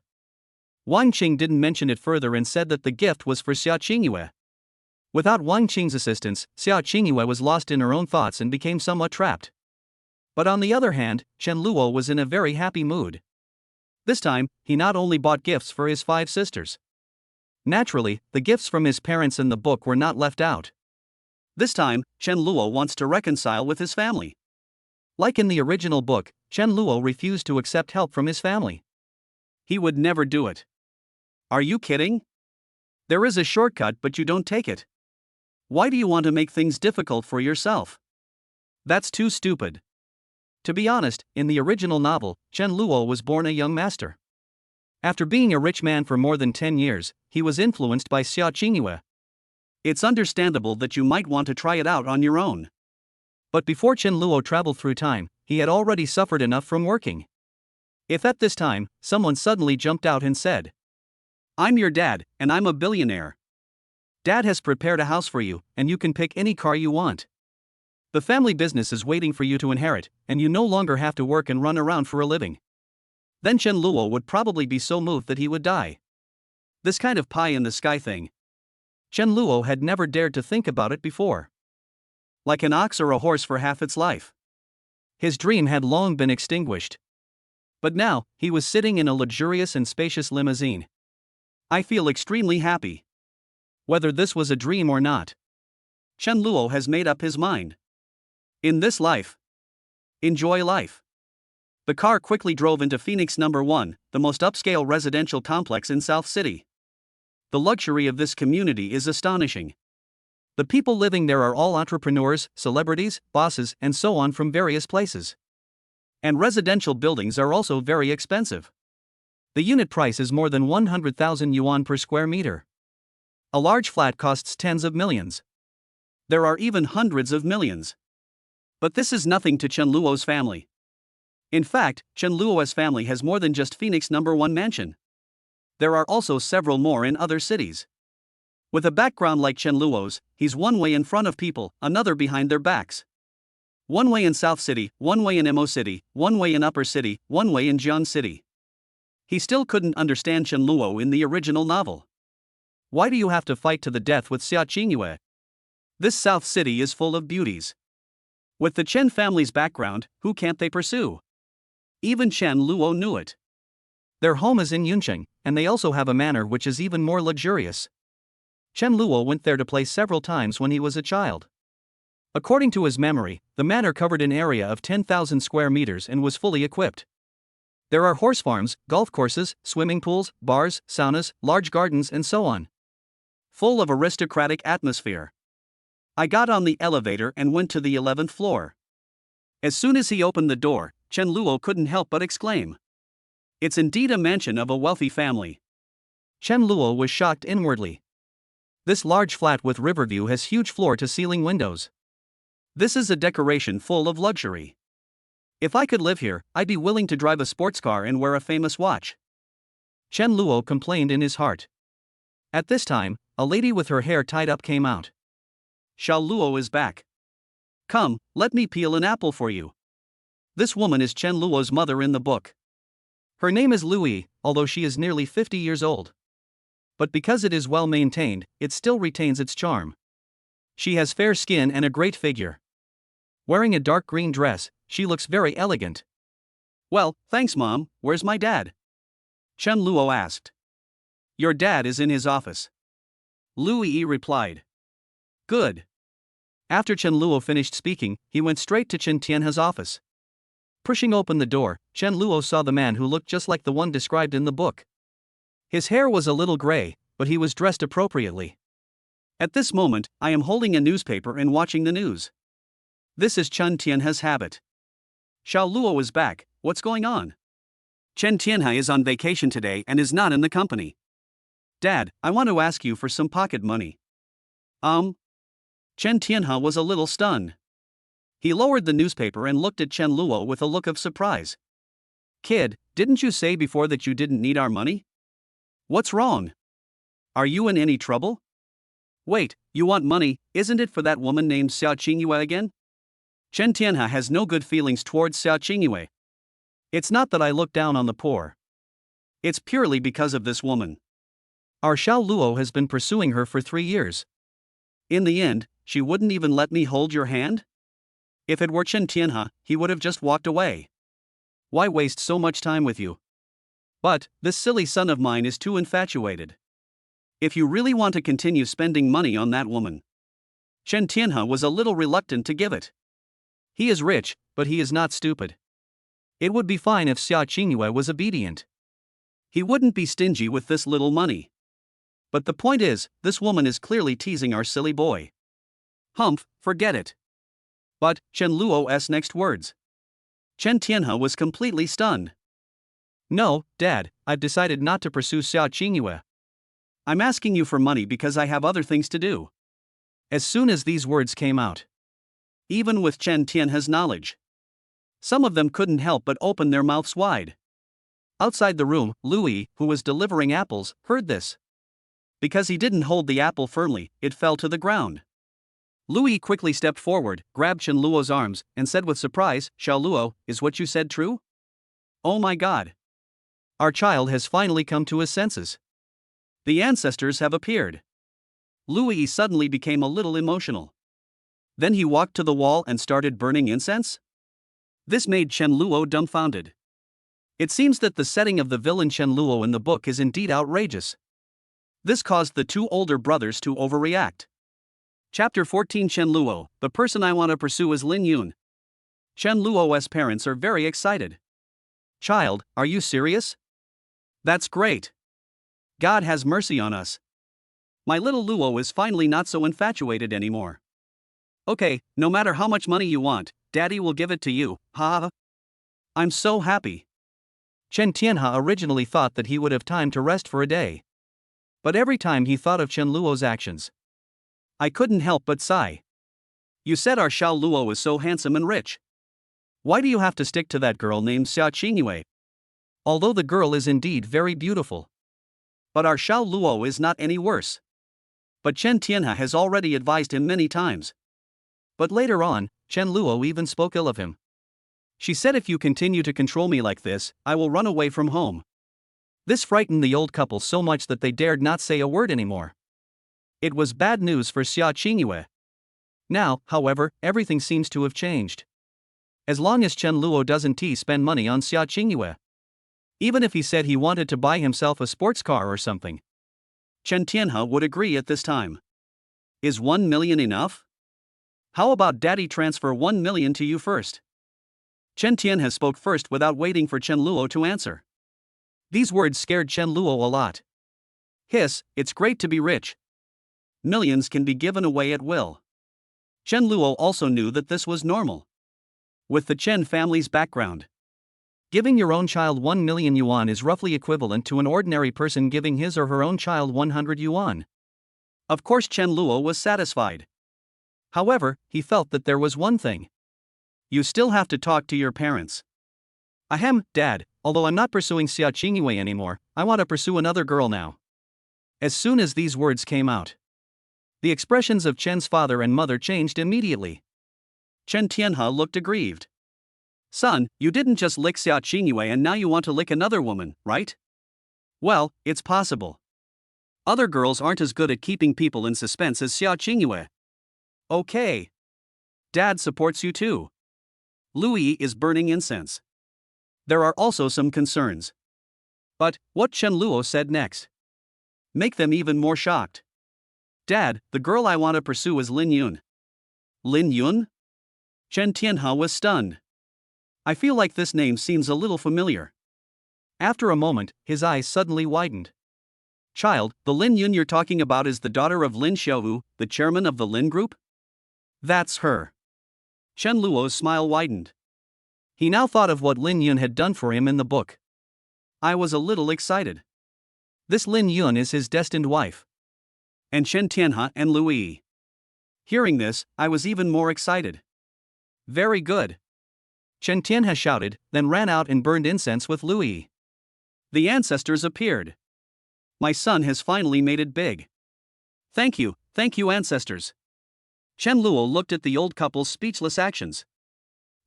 Wang Qing didn't mention it further and said that the gift was for Xiaoingua. Without Wang Qing's assistance, Xiaoingua was lost in her own thoughts and became somewhat trapped. But on the other hand, Chen Luo was in a very happy mood. This time, he not only bought gifts for his 5 sisters. Naturally, the gifts from his parents in the book were not left out. This time, Chen Luo wants to reconcile with his family. Like in the original book, Chen Luo refused to accept help from his family. He would never do it. Are you kidding? There is a shortcut but you don't take it. Why do you want to make things difficult for yourself? That's too stupid. To be honest, in the original novel, Chen Luo was born a young master. After being a rich man for more than 10 years, he was influenced by Xiaoingua. It's understandable that you might want to try it out on your own. But before Chen Luo traveled through time, he had already suffered enough from working. If at this time, someone suddenly jumped out and said, "I'm your dad, and I'm a billionaire. Dad has prepared a house for you, and you can pick any car you want. The family business is waiting for you to inherit, and you no longer have to work and run around for a living." Then Chen Luo would probably be so moved that he would die. This kind of pie-in-the-sky thing. Chen Luo had never dared to think about it before. Like an ox or a horse for half its life. His dream had long been extinguished. But now, he was sitting in a luxurious and spacious limousine. I feel extremely happy. Whether this was a dream or not, Chen Luo has made up his mind. In this life, enjoy life. The car quickly drove into Phoenix No. 1, the most upscale residential complex in South City. The luxury of this community is astonishing. The people living there are all entrepreneurs, celebrities, bosses, and so on from various places. And residential buildings are also very expensive. The unit price is more than 100,000 yuan per square meter. A large flat costs tens of millions. There are even hundreds of millions. But this is nothing to Chen Luo's family. In fact, Chen Luo's family has more than just Phoenix No. 1 mansion. There are also several more in other cities. With a background like Chen Luo's, he's one way in front of people, another behind their backs. One way in South City, one way in Mo City, one way in Upper City, one way in Jian City. He still couldn't understand Chen Luo in the original novel. Why do you have to fight to the death with Xiaoingua? This South City is full of beauties. With the Chen family's background, who can't they pursue? Even Chen Luo knew it. Their home is in Yuncheng, and they also have a manor which is even more luxurious. Chen Luo went there to play several times when he was a child. According to his memory, the manor covered an area of 10,000 square meters and was fully equipped. There are horse farms, golf courses, swimming pools, bars, saunas, large gardens, and so on. Full of aristocratic atmosphere. I got on the elevator and went to the 11th floor. As soon as he opened the door, Chen Luo couldn't help but exclaim, "It's indeed a mansion of a wealthy family." Chen Luo was shocked inwardly. This large flat with river view has huge floor-to-ceiling windows. This is a decoration full of luxury. If I could live here, I'd be willing to drive a sports car and wear a famous watch. Chen Luo complained in his heart. At this time, a lady with her hair tied up came out. Xiao Luo is back. Come, let me peel an apple for you. This woman is Chen Luo's mother in the book. Her name is Louis, although she is nearly 50 years old. But because it is well maintained, it still retains its charm. She has fair skin and a great figure. Wearing a dark green dress, she looks very elegant. Well, thanks Mom, where's my dad? Chen Luo asked. Your dad is in his office. Louis replied. Good. After Chen Luo finished speaking, he went straight to Chen Tianhe's office. Pushing open the door, Chen Luo saw the man who looked just like the one described in the book. His hair was a little gray, but he was dressed appropriately. At this moment, I am holding a newspaper and watching the news. This is Chen Tianhe's habit. Xiao Luo is back, what's going on? Chen Tianhe is on vacation today and is not in the company. Dad, I want to ask you for some pocket money. Chen Tianhe was a little stunned. He lowered the newspaper and looked at Chen Luo with a look of surprise. Kid, didn't you say before that you didn't need our money? What's wrong? Are you in any trouble? Wait, you want money, isn't it for that woman named Xiaoingua again? Chen Tianhe has no good feelings towards Xiaoingua. It's not that I look down on the poor. It's purely because of this woman. Our Xiao Luo has been pursuing her for 3 years. In the end, she wouldn't even let me hold your hand? If it were Chen Tianhe, he would have just walked away. Why waste so much time with you? But, this silly son of mine is too infatuated. If you really want to continue spending money on that woman. Chen Tianhe was a little reluctant to give it. He is rich, but he is not stupid. It would be fine if Xiaoingua was obedient. He wouldn't be stingy with this little money. But the point is, this woman is clearly teasing our silly boy. Humph, forget it. But, Chen Luo's next words. Chen Tianhe was completely stunned. No, Dad, I've decided not to pursue Xiaoingua. I'm asking you for money because I have other things to do. As soon as these words came out, even with Chen Tianhe's knowledge, some of them couldn't help but open their mouths wide. Outside the room, Louis, who was delivering apples, heard this. Because he didn't hold the apple firmly, it fell to the ground. Louis quickly stepped forward, grabbed Chen Luo's arms, and said with surprise, "Xiao Luo, is what you said true? Oh my god. Our child has finally come to his senses. The ancestors have appeared." Louis suddenly became a little emotional. Then he walked to the wall and started burning incense? This made Chen Luo dumbfounded. It seems that the setting of the villain Chen Luo in the book is indeed outrageous. This caused the two older brothers to overreact. Chapter 14 Chen Luo, the person I want to pursue is Lin Yun. Chen Luo's parents are very excited. Child, are you serious? That's great. God has mercy on us. My little Luo is finally not so infatuated anymore. Okay, no matter how much money you want, Daddy will give it to you, ha. I'm so happy. Chen Tianhe originally thought that he would have time to rest for a day. But every time he thought of Chen Luo's actions, I couldn't help but sigh. You said our Xiao Luo is so handsome and rich. Why do you have to stick to that girl named Xiaoingua? Although the girl is indeed very beautiful. But our Xiao Luo is not any worse. But Chen Tianhe has already advised him many times. But later on, Chen Luo even spoke ill of him. She said, if you continue to control me like this, I will run away from home. This frightened the old couple so much that they dared not say a word anymore. It was bad news for Xiaoingua. Now, however, everything seems to have changed. As long as Chen Luo doesn't spend money on Xiaoingua. Even if he said he wanted to buy himself a sports car or something, Chen Tianhe would agree at this time. Is 1 million enough? How about Daddy transfer 1 million to you first? Chen Tianhe spoke first without waiting for Chen Luo to answer. These words scared Chen Luo a lot. Hiss, it's great to be rich. Millions can be given away at will. Chen Luo also knew that this was normal. With the Chen family's background, giving your own child 1 million yuan is roughly equivalent to an ordinary person giving his or her own child 100 yuan. Of course, Chen Luo was satisfied. However, he felt that there was one thing. You still have to talk to your parents. Ahem, Dad, although I'm not pursuing Xiaoingua anymore, I want to pursue another girl now. As soon as these words came out, the expressions of Chen's father and mother changed immediately. Chen Tianhe looked aggrieved. Son, you didn't just lick Xiaoingua and now you want to lick another woman, right? Well, it's possible. Other girls aren't as good at keeping people in suspense as Xiaoingua. Okay. Dad supports you too. Louis is burning incense. There are also some concerns. But what Chen Luo said next make them even more shocked. Dad, the girl I want to pursue is Lin Yun. Lin Yun? Chen Tianhe was stunned. I feel like this name seems a little familiar. After a moment, his eyes suddenly widened. Child, the Lin Yun you're talking about is the daughter of Lin Xiaowu, the chairman of the Lin Group? That's her. Chen Luo's smile widened. He now thought of what Lin Yun had done for him in the book. I was a little excited. This Lin Yun is his destined wife. And Chen Tianhe and Louis. Hearing this, I was even more excited. Very good. Chen Tianhe shouted, then ran out and burned incense with Louis. The ancestors appeared. My son has finally made it big. Thank you ancestors. Chen Luo looked at the old couple's speechless actions.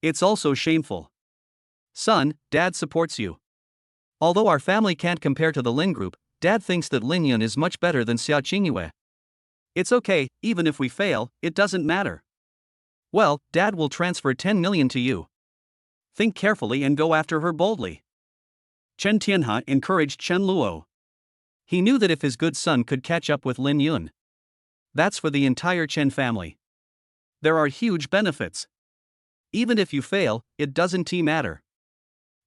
It's also shameful. Son, Dad supports you. Although our family can't compare to the Lin Group, Dad thinks that Lin Yun is much better than Xiaoingua. It's okay, even if we fail, it doesn't matter. Well, Dad will transfer 10 million to you. Think carefully and go after her boldly. Chen Tianhe encouraged Chen Luo. He knew that if his good son could catch up with Lin Yun, that's for the entire Chen family. There are huge benefits. Even if you fail, it doesn't matter.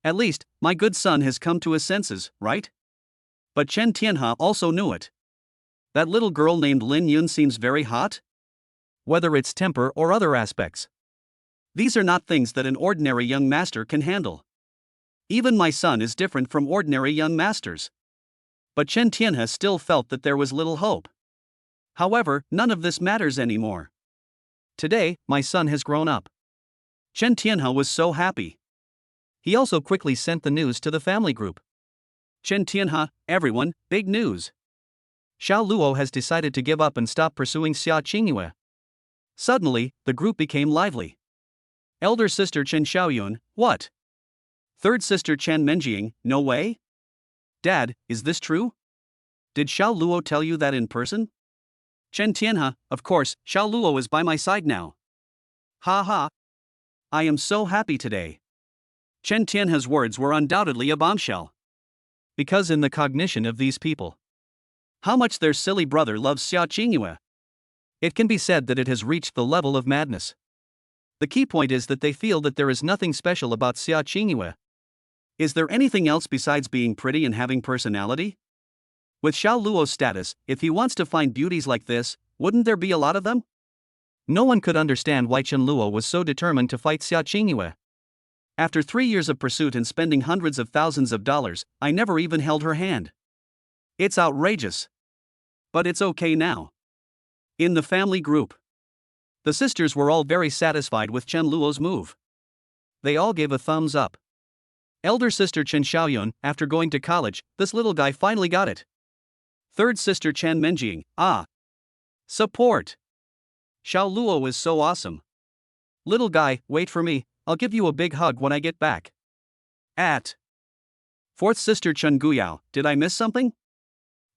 At least, my good son has come to his senses, right? But Chen Tianhe also knew it. That little girl named Lin Yun seems very hot? Whether it's temper or other aspects. These are not things that an ordinary young master can handle. Even my son is different from ordinary young masters. But Chen Tianhe still felt that there was little hope. However, none of this matters anymore. Today, my son has grown up. Chen Tianhe was so happy. He also quickly sent the news to the family group. Chen Tianhe, everyone, big news. Xiao Luo has decided to give up and stop pursuing Xiaoingua. Suddenly, the group became lively. Elder sister Chen Xiaoyun, what? Third sister Chen Menjing, no way? Dad, is this true? Did Xiao Luo tell you that in person? Chen Tianhe, of course, Xiao Luo is by my side now. Ha ha. I am so happy today. Chen Tianhe's words were undoubtedly a bombshell. Because in the cognition of these people, how much their silly brother loves Xiaoingua, it can be said that it has reached the level of madness. The key point is that they feel that there is nothing special about Xiaoingua. Is there anything else besides being pretty and having personality? With Xiao Luo's status, if he wants to find beauties like this, wouldn't there be a lot of them? No one could understand why Chen Luo was so determined to fight Xiaoingua. After 3 years of pursuit and spending hundreds of thousands of dollars, I never even held her hand. It's outrageous. But it's okay now. In the family group, the sisters were all very satisfied with Chen Luo's move. They all gave a thumbs up. Elder sister Chen Xiaoyun, after going to college, this little guy finally got it. Third sister Chen Menjing, support. Xiao Luo is so awesome. Little guy, wait for me, I'll give you a big hug when I get back. Fourth sister Chen Guyao, did I miss something?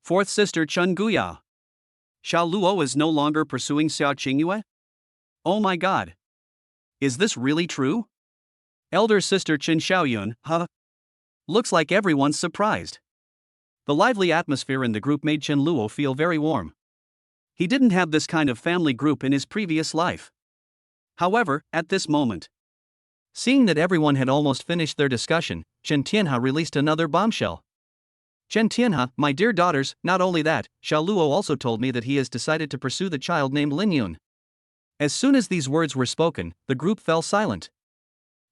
Fourth sister Chen Guyao. Xiao Luo is no longer pursuing Xiaoingua? Oh my god. Is this really true? Elder sister Chen Xiaoyun, huh? Looks like everyone's surprised. The lively atmosphere in the group made Chen Luo feel very warm. He didn't have this kind of family group in his previous life. However, at this moment, seeing that everyone had almost finished their discussion, Chen Tianhe released another bombshell. Chen Tianhe, my dear daughters, not only that, Xiao Luo also told me that he has decided to pursue the child named Lin Yun. As soon as these words were spoken, the group fell silent.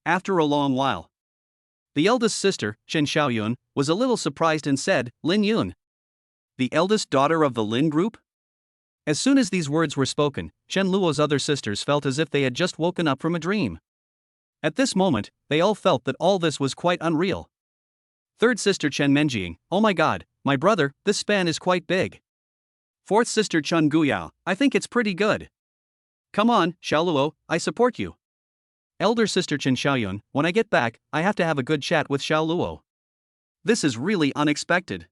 After a long while, the eldest sister, Chen Xiaoyun, was a little surprised and said, Lin Yun, the eldest daughter of the Lin group? As soon as these words were spoken, Chen Luo's other sisters felt as if they had just woken up from a dream. At this moment, they all felt that all this was quite unreal. Third sister Chen Menjing, oh my god, my brother, this span is quite big. Fourth sister Chen Guyao, I think it's pretty good. Come on, Xiao Luo, I support you. Elder sister Chen Xiaoyun, when I get back, I have to have a good chat with Xiao Luo. This is really unexpected.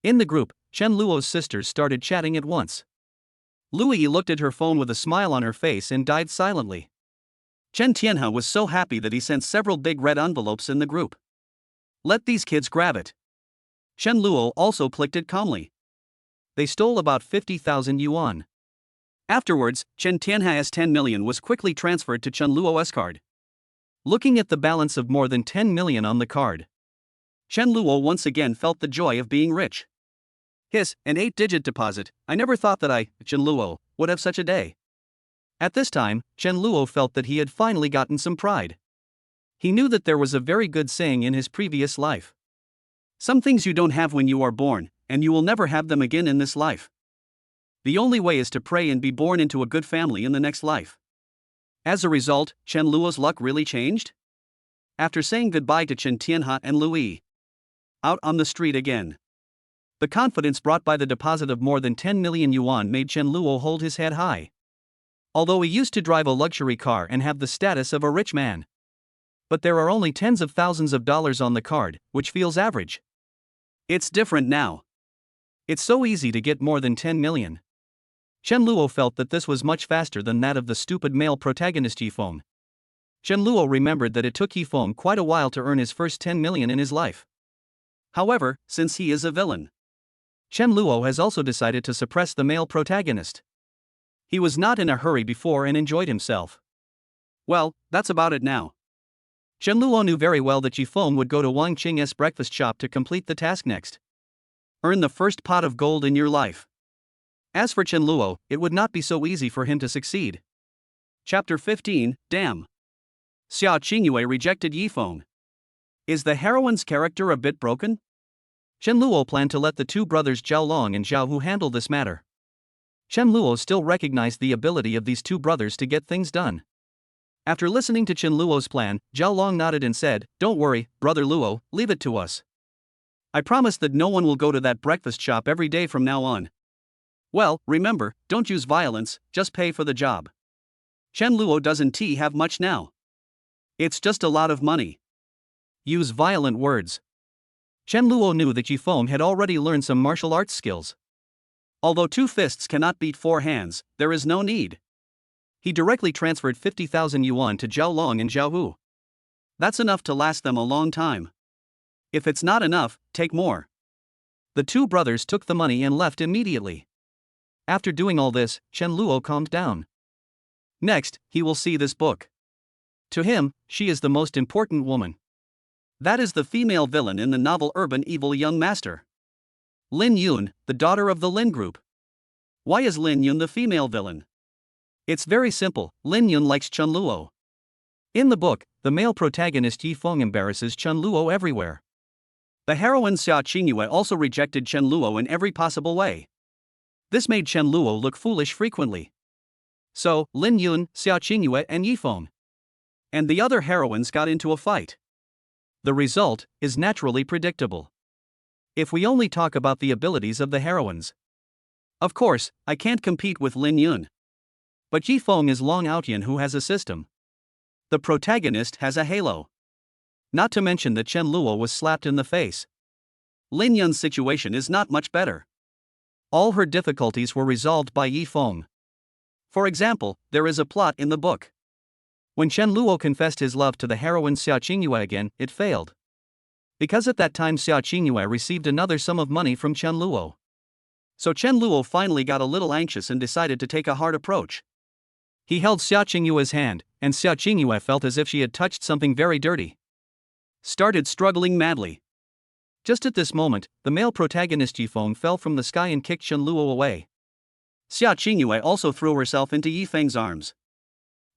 In the group, Chen Luo's sisters started chatting at once. Luyi looked at her phone with a smile on her face and died silently. Chen Tianhe was so happy that he sent several big red envelopes in the group. Let these kids grab it. Chen Luo also clicked it calmly. They stole about 50,000 yuan. Afterwards, Chen Tianhe's 10 million was quickly transferred to Chen Luo's card. Looking at the balance of more than 10 million on the card, Chen Luo once again felt the joy of being rich. An 8-digit deposit, I never thought that I, Chen Luo, would have such a day. At this time, Chen Luo felt that he had finally gotten some pride. He knew that there was a very good saying in his previous life. Some things you don't have when you are born, and you will never have them again in this life. The only way is to pray and be born into a good family in the next life. As a result, Chen Luo's luck really changed? After saying goodbye to Chen Tianhe and Lui, out on the street again. The confidence brought by the deposit of more than 10 million yuan made Chen Luo hold his head high. Although he used to drive a luxury car and have the status of a rich man. But there are only tens of thousands of dollars on the card, which feels average. It's different now. It's so easy to get more than 10 million. Chen Luo felt that this was much faster than that of the stupid male protagonist Yifeng. Chen Luo remembered that it took Yifeng quite a while to earn his first 10 million in his life. However, since he is a villain, Chen Luo has also decided to suppress the male protagonist. He was not in a hurry before and enjoyed himself. Well, that's about it now. Chen Luo knew very well that Yifeng would go to Wang Qing's breakfast shop to complete the task next. Earn the first pot of gold in your life. As for Chen Luo, it would not be so easy for him to succeed. Chapter 15, Damn. Xiaoingua rejected Yifeng. Is the heroine's character a bit broken? Chen Luo planned to let the two brothers Zhao Long and Zhao Hu handle this matter. Chen Luo still recognized the ability of these two brothers to get things done. After listening to Chen Luo's plan, Zhao Long nodded and said, "Don't worry, brother Luo, leave it to us. I promise that no one will go to that breakfast shop every day from now on. Well, remember, don't use violence, just pay for the job. Chen Luo doesn't have much now. It's just a lot of money. Use violent words." Chen Luo knew that Yifeng had already learned some martial arts skills. Although 2 fists cannot beat 4 hands, there is no need. He directly transferred 50,000 yuan to Zhao Long and Zhao Hu. That's enough to last them a long time. If it's not enough, take more. The two brothers took the money and left immediately. After doing all this, Chen Luo calmed down. Next, he will see this book. To him, she is the most important woman. That is the female villain in the novel Urban Evil Young Master. Lin Yun, the daughter of the Lin Group. Why is Lin Yun the female villain? It's very simple, Lin Yun likes Chen Luo. In the book, the male protagonist Yifeng embarrasses Chen Luo everywhere. The heroine Xiaoingua also rejected Chen Luo in every possible way. This made Chen Luo look foolish frequently. So, Lin Yun, Xiaoingua and Yifeng and the other heroines got into a fight. The result is naturally predictable. If we only talk about the abilities of the heroines. Of course, I can't compete with Lin Yun. But Yifeng is Long Outyan who has a system. The protagonist has a halo. Not to mention that Chen Luo was slapped in the face. Lin Yun's situation is not much better. All her difficulties were resolved by Yifeng. For example, there is a plot in the book. When Chen Luo confessed his love to the heroine Xiaoingua again, it failed. Because at that time Xiaoingua received another sum of money from Chen Luo. So Chen Luo finally got a little anxious and decided to take a hard approach. He held Xiaoingua's hand, and Xiaoingua felt as if she had touched something very dirty. Started struggling madly. Just at this moment, the male protagonist Yifeng fell from the sky and kicked Chen Luo away. Xiaoingua also threw herself into Yifeng's arms.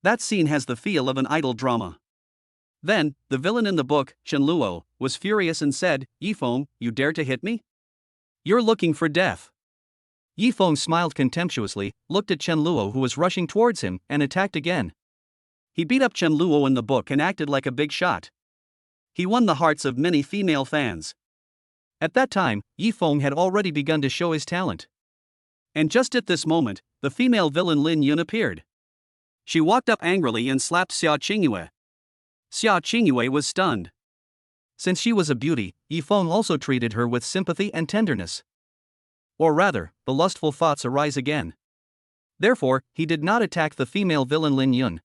That scene has the feel of an idol drama. Then, the villain in the book, Chen Luo, was furious and said, "Yifeng, you dare to hit me? You're looking for death." Yifeng smiled contemptuously, looked at Chen Luo who was rushing towards him, and attacked again. He beat up Chen Luo in the book and acted like a big shot. He won the hearts of many female fans. At that time, Yifeng had already begun to show his talent. And just at this moment, the female villain Lin Yun appeared. She walked up angrily and slapped Xiaoingua. Xiaoingua was stunned. Since she was a beauty, Yifeng also treated her with sympathy and tenderness. Or rather, the lustful thoughts arise again. Therefore, he did not attack the female villain Lin Yun.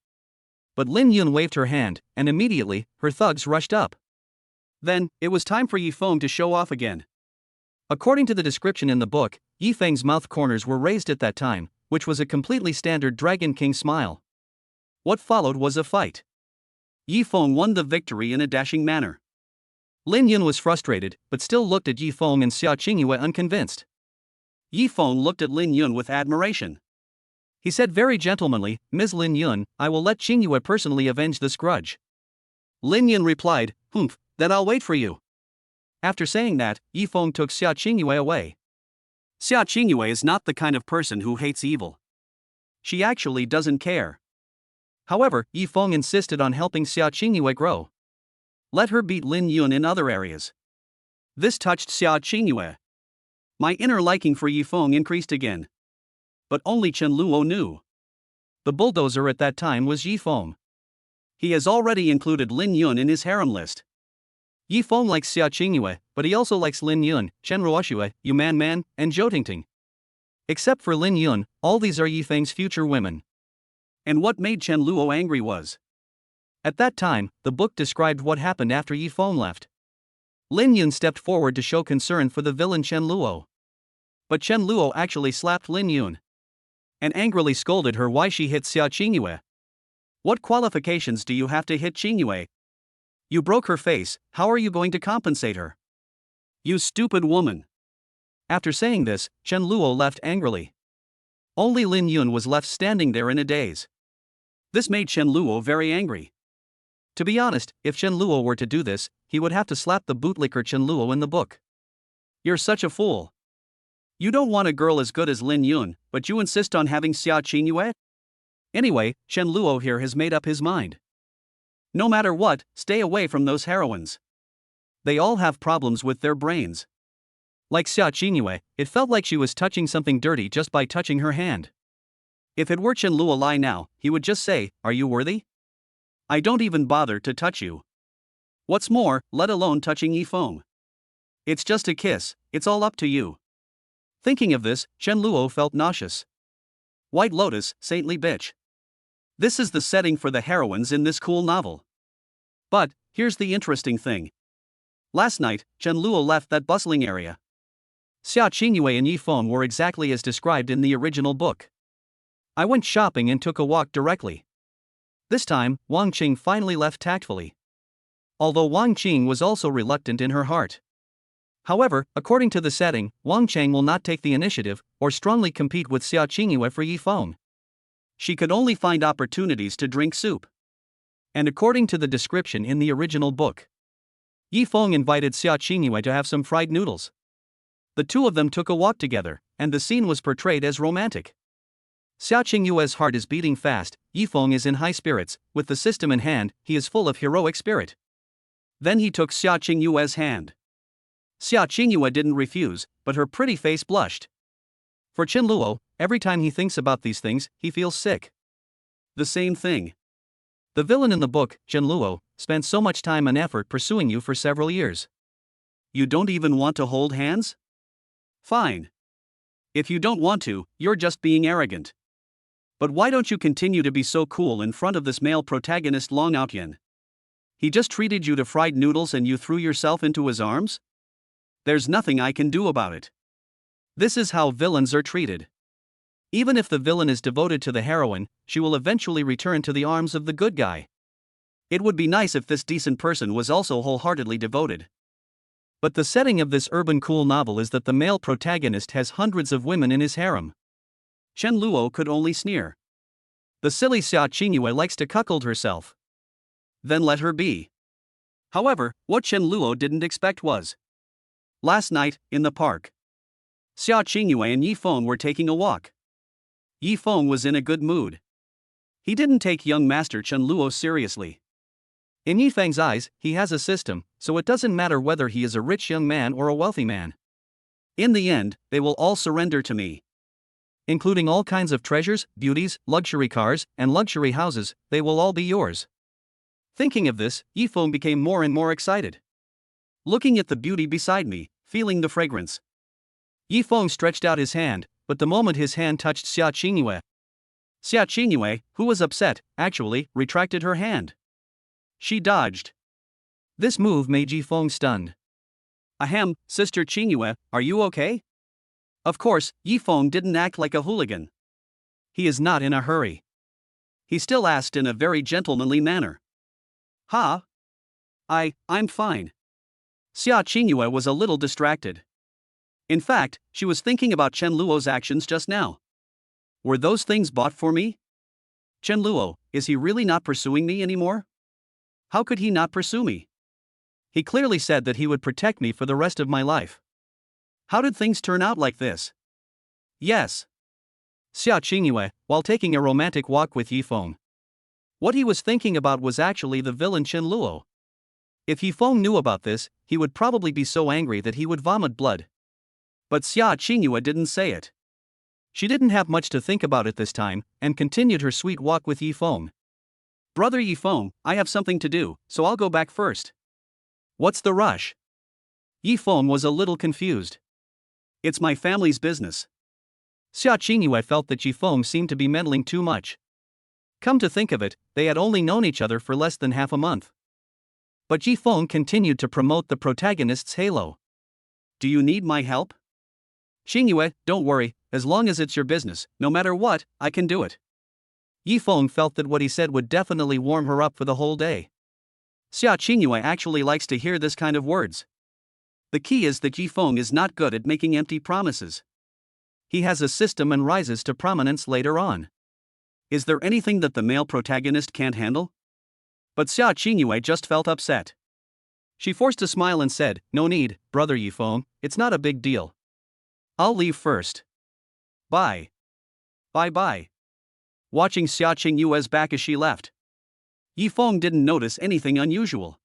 But Lin Yun waved her hand, and immediately, her thugs rushed up. Then, it was time for Yifeng to show off again. According to the description in the book, Yifeng's mouth corners were raised at that time, which was a completely standard Dragon King smile. What followed was a fight. Yifeng won the victory in a dashing manner. Lin Yun was frustrated, but still looked at Yifeng and Xiaoingua unconvinced. Yifeng looked at Lin Yun with admiration. He said very gentlemanly, "Ms. Lin Yun, I will let Qingyue personally avenge this grudge." Lin Yun replied, "Humph, then I'll wait for you." After saying that, Yifeng took Xiaoingua away. Xiaoingua is not the kind of person who hates evil. She actually doesn't care. However, Yifeng insisted on helping Xiaoingua grow. Let her beat Lin Yun in other areas. This touched Xiaoingua. My inner liking for Yifeng increased again. But only Chen Luo knew. The bulldozer at that time was Yifeng. He has already included Lin Yun in his harem list. Yifeng likes Xiaoingua, but he also likes Lin Yun, Chen Ruoxue, Yuman Man, and Zhou Tingting. Except for Lin Yun, all these are Yifeng's future women. And what made Chen Luo angry was. At that time, the book described what happened after Yifeng left. Lin Yun stepped forward to show concern for the villain Chen Luo. But Chen Luo actually slapped Lin Yun and angrily scolded her why she hit Xiaoingua. What qualifications do you have to hit Qingyue? You broke her face, how are you going to compensate her? You stupid woman. After saying this, Chen Luo left angrily. Only Lin Yun was left standing there in a daze. This made Chen Luo very angry. To be honest, if Chen Luo were to do this, he would have to slap the bootlicker Chen Luo in the book. You're such a fool. You don't want a girl as good as Lin Yun, but you insist on having Xiaoingua? Anyway, Chen Luo here has made up his mind. No matter what, stay away from those heroines. They all have problems with their brains. Like Xiaoingua, it felt like she was touching something dirty just by touching her hand. If it were Chen Luo Lai now, he would just say, "Are you worthy? I don't even bother to touch you. What's more, let alone touching Yifeng. It's just a kiss, it's all up to you." Thinking of this, Chen Luo felt nauseous. White Lotus, saintly bitch. This is the setting for the heroines in this cool novel. But, here's the interesting thing. Last night, Chen Luo left that bustling area. Xiaoingua and Yifeng were exactly as described in the original book. I went shopping and took a walk directly. This time, Wang Qing finally left tactfully. Although Wang Qing was also reluctant in her heart. However, according to the setting, Wang Qing will not take the initiative or strongly compete with Xiaoingua for Yifeng. She could only find opportunities to drink soup. And according to the description in the original book, Yifeng invited Xiaoingua to have some fried noodles. The two of them took a walk together, and the scene was portrayed as romantic. Xiaoinghua's heart is beating fast, Yifeng is in high spirits, with the system in hand, he is full of heroic spirit. Then he took Xiaoinghua's hand. Xiaoingua didn't refuse, but her pretty face blushed. For Chen Luo, every time he thinks about these things, he feels sick. The same thing. The villain in the book, Chen Luo, spent so much time and effort pursuing you for several years. You don't even want to hold hands? Fine. If you don't want to, you're just being arrogant. But why don't you continue to be so cool in front of this male protagonist Long Outyan? He just treated you to fried noodles and you threw yourself into his arms? There's nothing I can do about it. This is how villains are treated. Even if the villain is devoted to the heroine, she will eventually return to the arms of the good guy. It would be nice if this decent person was also wholeheartedly devoted. But the setting of this urban cool novel is that the male protagonist has hundreds of women in his harem. Chen Luo could only sneer. The silly Xiaoingua likes to cuckold herself. Then let her be. However, what Chen Luo didn't expect was, last night, in the park, Xiaoingua and Yifeng were taking a walk. Yifeng was in a good mood. He didn't take young master Chen Luo seriously. In Yifeng's eyes, he has a system, so it doesn't matter whether he is a rich young man or a wealthy man. In the end, they will all surrender to me. Including all kinds of treasures, beauties, luxury cars, and luxury houses, they will all be yours. Thinking of this, Yifeng became more and more excited. Looking at the beauty beside me, feeling the fragrance. Yifeng stretched out his hand, but the moment his hand touched Xiaoingua, who was upset, actually retracted her hand. She dodged. This move made Yifeng stunned. Ahem, Sister Qinghua, are you okay? Of course, Yifeng didn't act like a hooligan. He is not in a hurry. He still asked in a very gentlemanly manner. Ha? I'm fine. Xiaoingua was a little distracted. In fact, she was thinking about Chen Luo's actions just now. Were those things bought for me? Chen Luo, is he really not pursuing me anymore? How could he not pursue me? He clearly said that he would protect me for the rest of my life. How did things turn out like this? Yes. Xiaoingua, while taking a romantic walk with Yifeng. What he was thinking about was actually the villain Chen Luo. If Yifeng knew about this, he would probably be so angry that he would vomit blood. But Xiaoingua didn't say it. She didn't have much to think about at this time, and continued her sweet walk with Yifeng. Brother Yifeng, I have something to do, so I'll go back first. What's the rush? Yifeng was a little confused. It's my family's business. Xiaoingua felt that Yifeng seemed to be meddling too much. Come to think of it, they had only known each other for less than half a month. But Yifeng continued to promote the protagonist's halo. Do you need my help? Qinghua, don't worry, as long as it's your business, no matter what, I can do it. Yifeng felt that what he said would definitely warm her up for the whole day. Xiaoingua actually likes to hear this kind of words. The key is that Yifeng is not good at making empty promises. He has a system and rises to prominence later on. Is there anything that the male protagonist can't handle? But Xiaoingua just felt upset. She forced a smile and said, "No need, brother Yifeng, it's not a big deal. I'll leave first. Bye. Bye-bye." Watching Xiaoingua's back as she left, Yifeng didn't notice anything unusual.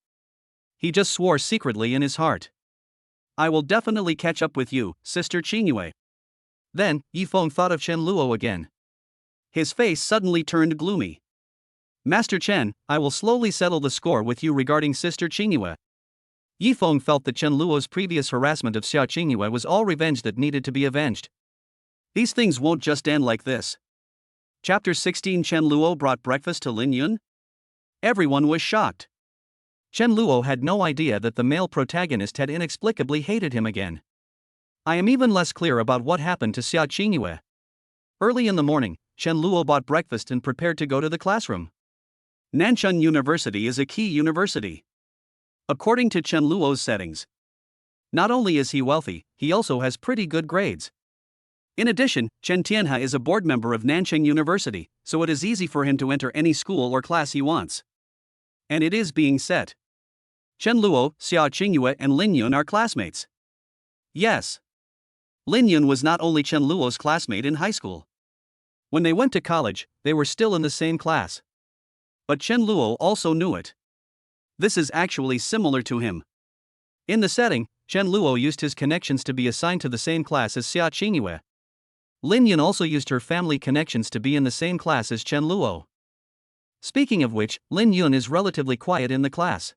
He just swore secretly in his heart. "I will definitely catch up with you, Sister Qingyue." Then, Yifeng thought of Chen Luo again. His face suddenly turned gloomy. "Master Chen, I will slowly settle the score with you regarding Sister Qingyue." Yifeng felt that Chen Luo's previous harassment of Xiaoingua was all revenge that needed to be avenged. These things won't just end like this. Chapter 16. Chen Luo brought breakfast to Lin Yun? Everyone was shocked. Chen Luo had no idea that the male protagonist had inexplicably hated him again. I am even less clear about what happened to Xiaoingua. Early in the morning, Chen Luo bought breakfast and prepared to go to the classroom. Nanchun University is a key university. According to Chen Luo's settings, not only is he wealthy, he also has pretty good grades. In addition, Chen Tianhe is a board member of Nanchang University, so it is easy for him to enter any school or class he wants. And it is being set. Chen Luo, Xiaoingua, and Lin Yun are classmates. Yes. Lin Yun was not only Chen Luo's classmate in high school. When they went to college, they were still in the same class. But Chen Luo also knew it. This is actually similar to him. In the setting, Chen Luo used his connections to be assigned to the same class as Xiaoingua. Lin Yun also used her family connections to be in the same class as Chen Luo. Speaking of which, Lin Yun is relatively quiet in the class,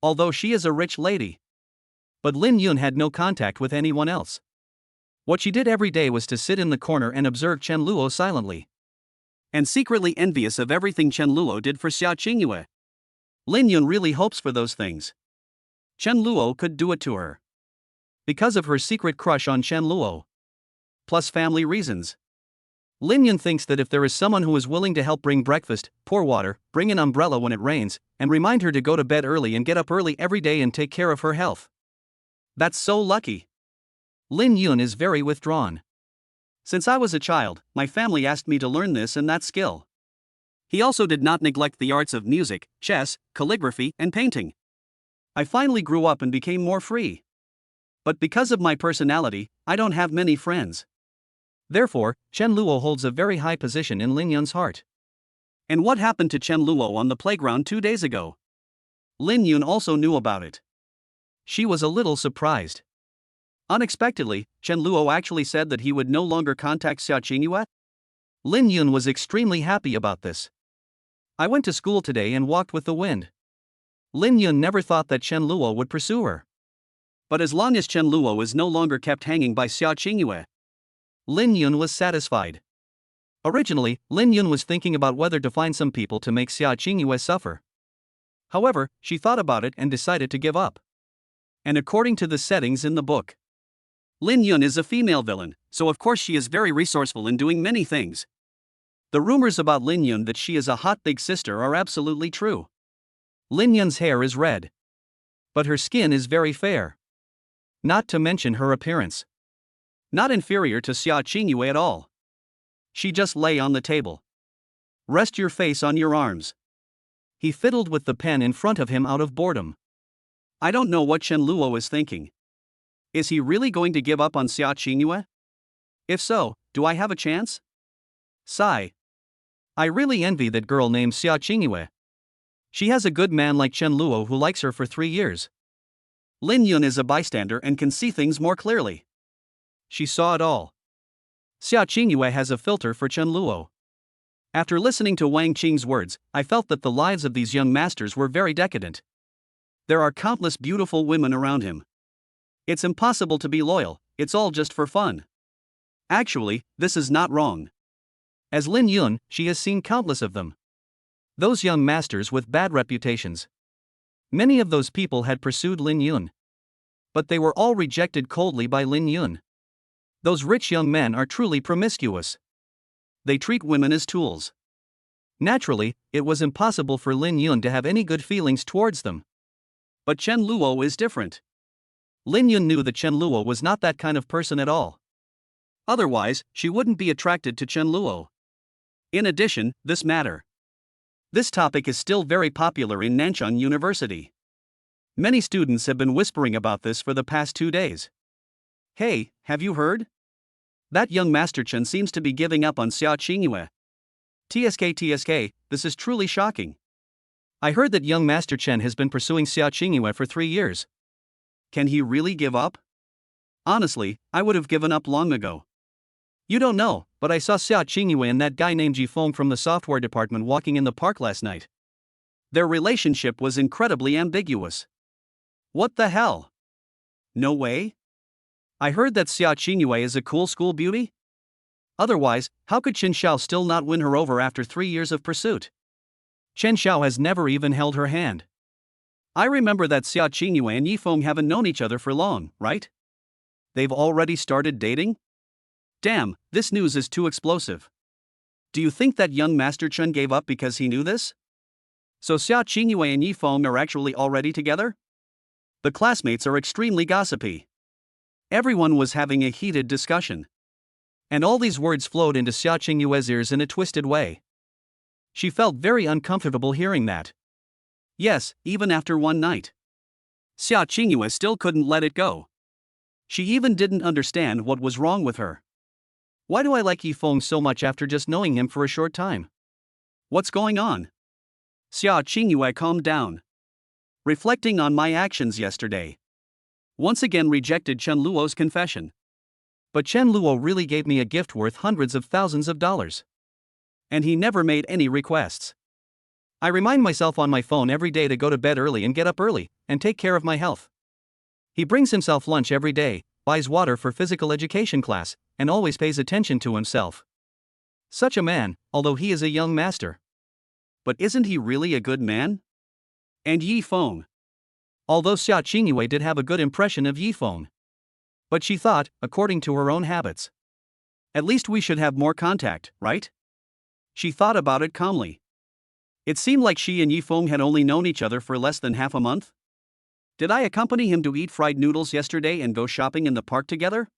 although she is a rich lady. But Lin Yun had no contact with anyone else. What she did every day was to sit in the corner and observe Chen Luo silently, and secretly envious of everything Chen Luo did for Xiaoingua. Lin Yun really hopes for those things. Chen Luo could do it to her, because of her secret crush on Chen Luo, plus family reasons. Lin Yun thinks that if there is someone who is willing to help bring breakfast, pour water, bring an umbrella when it rains, and remind her to go to bed early and get up early every day and take care of her health, that's so lucky. Lin Yun is very withdrawn. "Since I was a child, my family asked me to learn this and that skill." He also did not neglect the arts of music, chess, calligraphy, and painting. "I finally grew up and became more free. But because of my personality, I don't have many friends." Therefore, Chen Luo holds a very high position in Lin Yun's heart. And what happened to Chen Luo on the playground 2 days ago? Lin Yun also knew about it. She was a little surprised. Unexpectedly, Chen Luo actually said that he would no longer contact Xiaoingua. Lin Yun was extremely happy about this. "I went to school today and walked with the wind." Lin Yun never thought that Chen Luo would pursue her. But as long as Chen Luo is no longer kept hanging by Xiaoingua, Lin Yun was satisfied. Originally, Lin Yun was thinking about whether to find some people to make Xiaoingua suffer. However, she thought about it and decided to give up. And according to the settings in the book, Lin Yun is a female villain, so of course she is very resourceful in doing many things. The rumors about Lin Yun that she is a hot big sister are absolutely true. Lin Yun's hair is red, but her skin is very fair. Not to mention her appearance, not inferior to Xiaoingua at all. She just lay on the table. "Rest your face on your arms." He fiddled with the pen in front of him out of boredom. I don't know what Chen Luo is thinking. Is he really going to give up on Xiaoingua? If so, do I have a chance? Sigh. I really envy that girl named Xiaoingua. She has a good man like Chen Luo who likes her for 3 years. Lin Yun is a bystander and can see things more clearly. She saw it all. Xiaoingua has a filter for Chen Luo. After listening to Wang Qing's words, I felt that the lives of these young masters were very decadent. There are countless beautiful women around him. It's impossible to be loyal, it's all just for fun. Actually, this is not wrong. As Lin Yun, she has seen countless of them. Those young masters with bad reputations. Many of those people had pursued Lin Yun, but they were all rejected coldly by Lin Yun. Those rich young men are truly promiscuous. They treat women as tools. Naturally, it was impossible for Lin Yun to have any good feelings towards them. But Chen Luo is different. Lin Yun knew that Chen Luo was not that kind of person at all. Otherwise, she wouldn't be attracted to Chen Luo. In addition, this topic is still very popular in Nanchang University. Many students have been whispering about this for the past 2 days. Hey, have you heard? That young Master Chen seems to be giving up on Xiaoingua. TSK, this is truly shocking. I heard that young Master Chen has been pursuing Xiaoingua for 3 years. Can he really give up? Honestly, I would have given up long ago. You don't know, but I saw Xiaoingua and that guy named Yifeng from the software department walking in the park last night. Their relationship was incredibly ambiguous. What the hell? No way? I heard that Xiaoingua is a cool school beauty? Otherwise, how could Chen Xiao still not win her over after 3 years of pursuit? Chen Xiao has never even held her hand. I remember that Xiaoingua and Yifeng haven't known each other for long, right? They've already started dating? Damn, this news is too explosive. Do you think that young Master Chen gave up because he knew this? So Xiaoingua and Yifeng are actually already together? The classmates are extremely gossipy. Everyone was having a heated discussion. And all these words flowed into Xiaoinghua's ears in a twisted way. She felt very uncomfortable hearing that. Yes, even after one night. Xiaoingua still couldn't let it go. She even didn't understand what was wrong with her. Why do I like Yifeng so much after just knowing him for a short time? What's going on? Xiaoingua calmed down. Reflecting on my actions yesterday. Once again rejected Chen Luo's confession. But Chen Luo really gave me a gift worth hundreds of thousands of dollars. And he never made any requests. I remind myself on my phone every day to go to bed early and get up early, and take care of my health. He brings himself lunch every day, buys water for physical education class, and always pays attention to himself. Such a man, although he is a young master. But isn't he really a good man? And Yifeng. Although Xiaoingua did have a good impression of Yifeng. But she thought, according to her own habits. At least we should have more contact, right? She thought about it calmly. It seemed like she and Yifeng had only known each other for less than half a month. Did I accompany him to eat fried noodles yesterday and go shopping in the park together?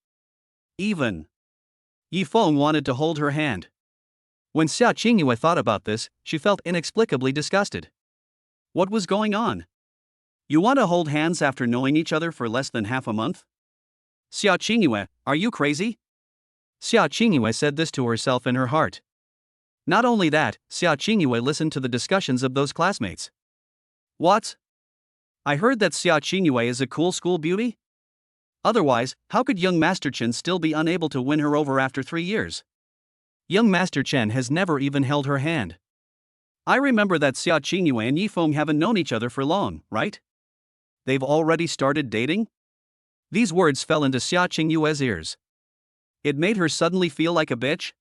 Even Yifeng wanted to hold her hand. When Xiaoingua thought about this, she felt inexplicably disgusted. What was going on? You want to hold hands after knowing each other for less than half a month? Xiaoingua, are you crazy? Xiaoingua said this to herself in her heart. Not only that, Xiaoingua listened to the discussions of those classmates. What? I heard that Xiaoingua is a cool school beauty? Otherwise, how could young Master Chen still be unable to win her over after 3 years? Young Master Chen has never even held her hand. I remember that Xiaoingua and Yifeng haven't known each other for long, right? They've already started dating? These words fell into Xiaoinghua's ears. It made her suddenly feel like a bitch.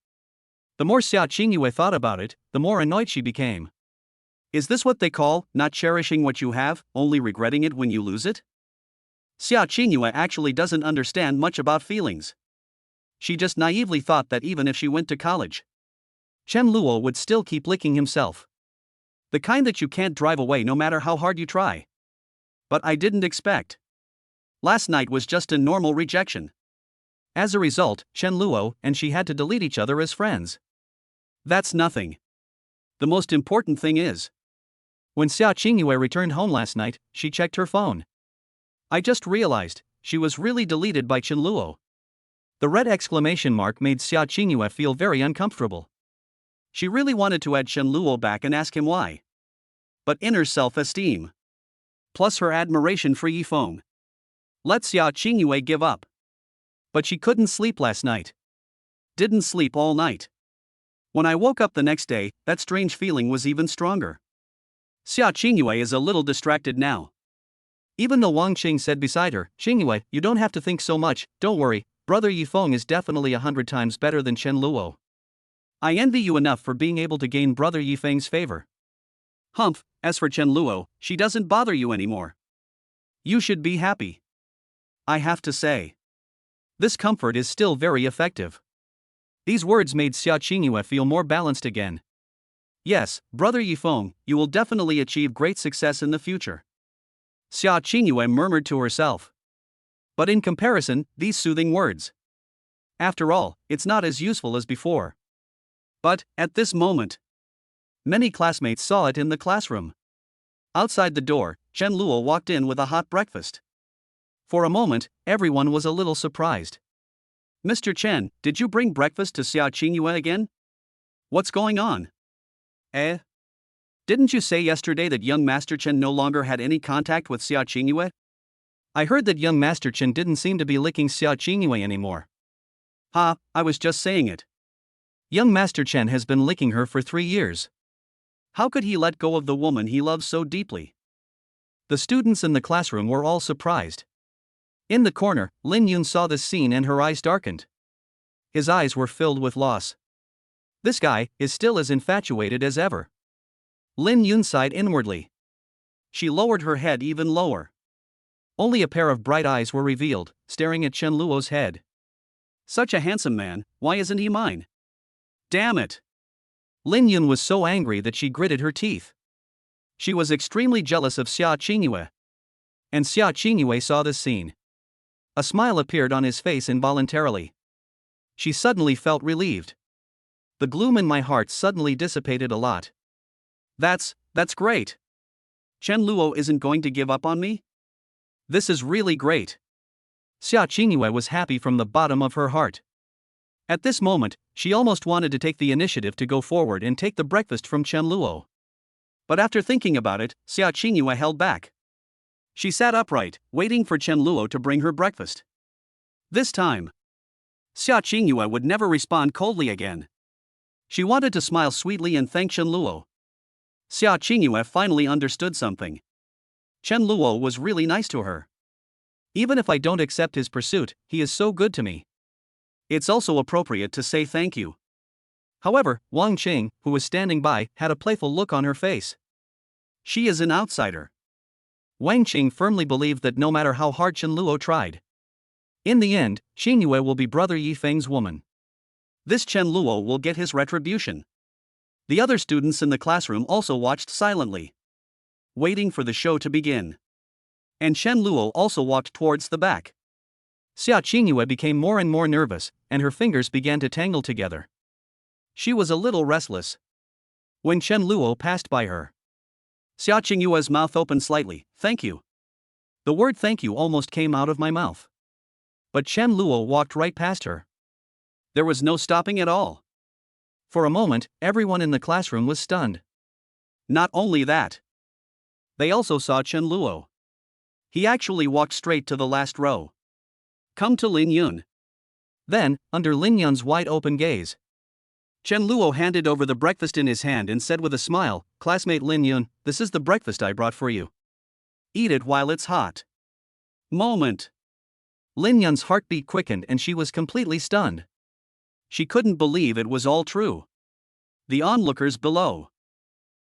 The more Xiaoingua thought about it, the more annoyed she became. Is this what they call not cherishing what you have, only regretting it when you lose it? Xiaoingua actually doesn't understand much about feelings. She just naively thought that even if she went to college, Chen Luo would still keep licking himself. The kind that you can't drive away no matter how hard you try. But I didn't expect. Last night was just a normal rejection. As a result, Chen Luo and she had to delete each other as friends. That's nothing. The most important thing is, when Xiaoingua returned home last night, she checked her phone. I just realized, she was really deleted by Chen Luo. The red exclamation mark made Xiaoingua feel very uncomfortable. She really wanted to add Chen Luo back and ask him why. But inner self-esteem, plus her admiration for Yifeng, let Xiaoingua give up. But she couldn't sleep last night. Didn't sleep all night. When I woke up the next day, that strange feeling was even stronger. Xiaoingua is a little distracted now. Even though Wang Qing said beside her, "Xingyue, you don't have to think so much, don't worry, brother Yifeng is definitely 100 times better than Chen Luo. I envy you enough for being able to gain brother Yifeng's favor. Humph, as for Chen Luo, she doesn't bother you anymore. You should be happy. I have to say. This comfort is still very effective." These words made Xiaoingua feel more balanced again. Yes, brother Yifeng, you will definitely achieve great success in the future. Xiaoingua murmured to herself. But in comparison, these soothing words. After all, it's not as useful as before. But, at this moment, many classmates saw it in the classroom. Outside the door, Chen Luo walked in with a hot breakfast. For a moment, everyone was a little surprised. Mr. Chen, did you bring breakfast to Xiaoingua again? What's going on? Eh? Didn't you say yesterday that young Master Chen no longer had any contact with Xiaoingua? I heard that young Master Chen didn't seem to be licking Xiaoingua anymore. Ha, I was just saying it. Young Master Chen has been licking her for 3 years. How could he let go of the woman he loves so deeply? The students in the classroom were all surprised. In the corner, Lin Yun saw this scene and her eyes darkened. His eyes were filled with loss. This guy is still as infatuated as ever. Lin Yun sighed inwardly. She lowered her head even lower. Only a pair of bright eyes were revealed, staring at Chen Luo's head. Such a handsome man, why isn't he mine? Damn it! Lin Yun was so angry that she gritted her teeth. She was extremely jealous of Xiaoingua. And Xiaoingua saw this scene. A smile appeared on his face involuntarily. She suddenly felt relieved. The gloom in my heart suddenly dissipated a lot. That's great. Chen Luo isn't going to give up on me? This is really great. Xiaoingua was happy from the bottom of her heart. At this moment, she almost wanted to take the initiative to go forward and take the breakfast from Chen Luo. But after thinking about it, Xiaoingua held back. She sat upright, waiting for Chen Luo to bring her breakfast. This time, Xiaoingua would never respond coldly again. She wanted to smile sweetly and thank Chen Luo. Xiaoingua finally understood something. Chen Luo was really nice to her. Even if I don't accept his pursuit, he is so good to me. It's also appropriate to say thank you. However, Wang Qing, who was standing by, had a playful look on her face. She is an outsider. Wang Qing firmly believed that no matter how hard Chen Luo tried, in the end, Xingyue will be Brother Yi Feng's woman. This Chen Luo will get his retribution. The other students in the classroom also watched silently, waiting for the show to begin. And Chen Luo also walked towards the back. Xiaoingua became more and more nervous, and her fingers began to tangle together. She was a little restless. When Chen Luo passed by her, Xiaoingua's mouth opened slightly. Thank you. The word thank you almost came out of my mouth. But Chen Luo walked right past her. There was no stopping at all. For a moment, everyone in the classroom was stunned. Not only that, they also saw Chen Luo. He actually walked straight to the last row. Come to Lin Yun. Then, under Lin Yun's wide-open gaze, Chen Luo handed over the breakfast in his hand and said with a smile, "Classmate Lin Yun, this is the breakfast I brought for you. Eat it while it's hot." Moment. Lin Yun's heartbeat quickened and she was completely stunned. She couldn't believe it was all true. The onlookers below,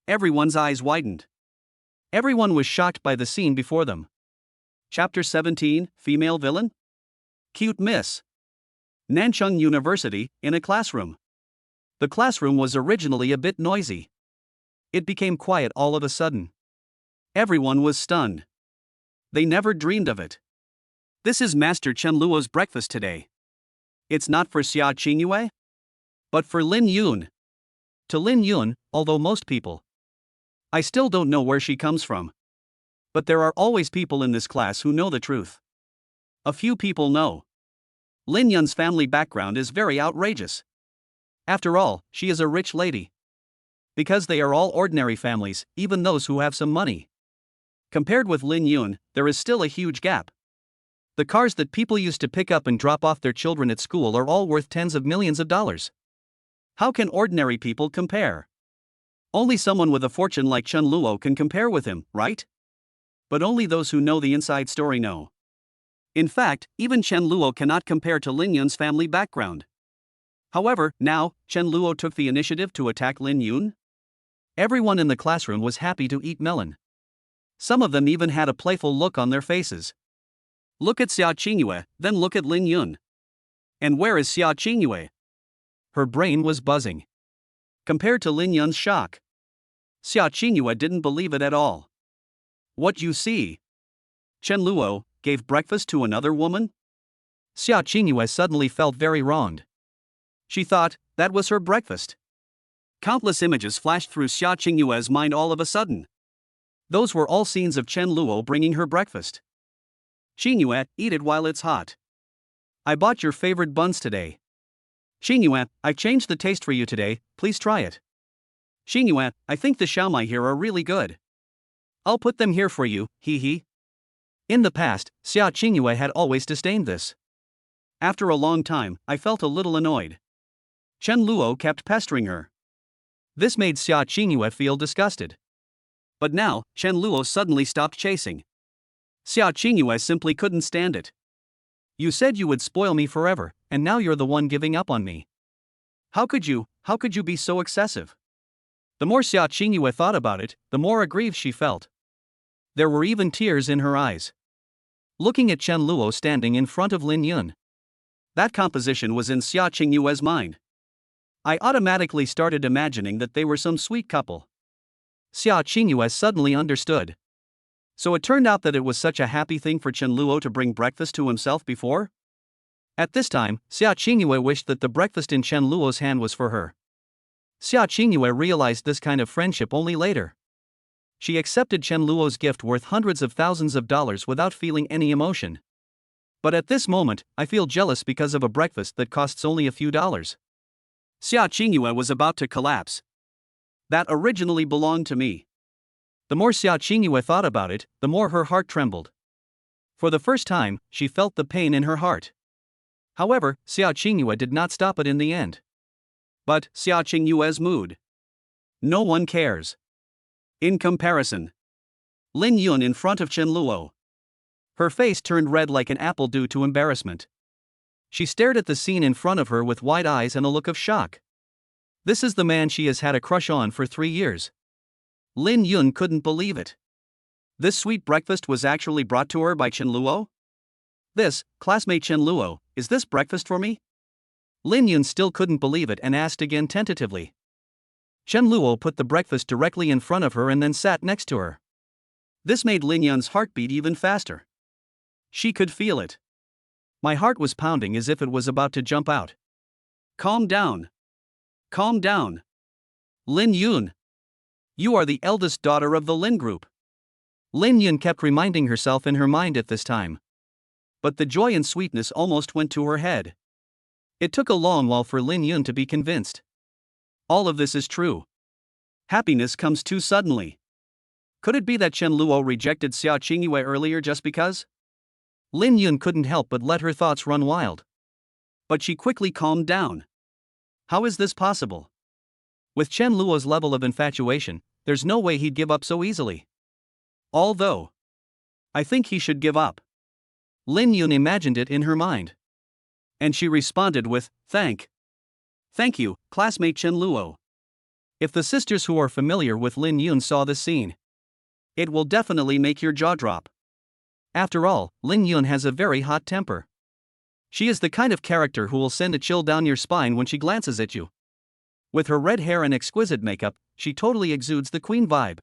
everyone's eyes widened. Everyone was shocked by the scene before them. Chapter 17, Female Villain? Cute Miss. Nanchang University, in a classroom. The classroom was originally a bit noisy. It became quiet all of a sudden. Everyone was stunned. They never dreamed of it. This is Master Chen Luo's breakfast today. It's not for Xiaoingua, but for Lin Yun. To Lin Yun, although most people, I still don't know where she comes from. But there are always people in this class who know the truth. A few people know. Lin Yun's family background is very outrageous. After all, she is a rich lady. Because they are all ordinary families, even those who have some money. Compared with Lin Yun, there is still a huge gap. The cars that people used to pick up and drop off their children at school are all worth tens of millions of dollars. How can ordinary people compare? Only someone with a fortune like Chen Luo can compare with him, right? But only those who know the inside story know. In fact, even Chen Luo cannot compare to Lin Yun's family background. However, now, Chen Luo took the initiative to attack Lin Yun? Everyone in the classroom was happy to eat melon. Some of them even had a playful look on their faces. Look at Xiaoingua, then look at Lin Yun. And where is Xiaoingua? Her brain was buzzing. Compared to Lin Yun's shock, Xiaoingua didn't believe it at all. What you see? Chen Luo gave breakfast to another woman? Xiaoingua suddenly felt very wronged. She thought that was her breakfast. Countless images flashed through Xiaoingua's mind all of a sudden. Those were all scenes of Chen Luo bringing her breakfast. Xiaoingua, eat it while it's hot. I bought your favorite buns today. Xiaoingua, I've changed the taste for you today, please try it. Xiaoingua, I think the xiaomai here are really good. I'll put them here for you, hee hee. In the past, Xiaoingua had always disdained this. After a long time, I felt a little annoyed. Chen Luo kept pestering her. This made Xiaoingua feel disgusted. But now, Chen Luo suddenly stopped chasing. Xiaoingua simply couldn't stand it. You said you would spoil me forever, and now you're the one giving up on me. How could you be so excessive? The more Xiaoingua thought about it, the more aggrieved she felt. There were even tears in her eyes. Looking at Chen Luo standing in front of Lin Yun. That composition was in Xiaoinghua's mind. I automatically started imagining that they were some sweet couple. Xiaoinghua suddenly understood. So it turned out that it was such a happy thing for Chen Luo to bring breakfast to himself before? At this time, Xiaoingua wished that the breakfast in Chen Luo's hand was for her. Xiaoingua realized this kind of friendship only later. She accepted Chen Luo's gift worth hundreds of thousands of dollars without feeling any emotion. But at this moment, I feel jealous because of a breakfast that costs only a few dollars. Xiaoingua was about to collapse. That originally belonged to me. The more Xiaoingua thought about it, the more her heart trembled. For the first time, she felt the pain in her heart. However, Xiaoingua did not stop it in the end. But Xiaoinghua's mood. No one cares. In comparison, Lin Yun in front of Chen Luo. Her face turned red like an apple due to embarrassment. She stared at the scene in front of her with wide eyes and a look of shock. This is the man she has had a crush on for 3 years. Lin Yun couldn't believe it. This sweet breakfast was actually brought to her by Chen Luo? This, classmate Chen Luo, is this breakfast for me? Lin Yun still couldn't believe it and asked again tentatively. Chen Luo put the breakfast directly in front of her and then sat next to her. This made Lin Yun's heart beat even faster. She could feel it. My heart was pounding as if it was about to jump out. Calm down. Calm down. Lin Yun. You are the eldest daughter of the Lin group. Lin Yun kept reminding herself in her mind at this time. But the joy and sweetness almost went to her head. It took a long while for Lin Yun to be convinced. All of this is true. Happiness comes too suddenly. Could it be that Chen Luo rejected Xiaoingua earlier just because? Lin Yun couldn't help but let her thoughts run wild. But she quickly calmed down. How is this possible? With Chen Luo's level of infatuation, there's no way he'd give up so easily. Although, I think he should give up. Lin Yun imagined it in her mind. And she responded with, Thank you, classmate Chen Luo. If the sisters who are familiar with Lin Yun saw this scene, it will definitely make your jaw drop. After all, Lin Yun has a very hot temper. She is the kind of character who will send a chill down your spine when she glances at you. With her red hair and exquisite makeup, she totally exudes the queen vibe.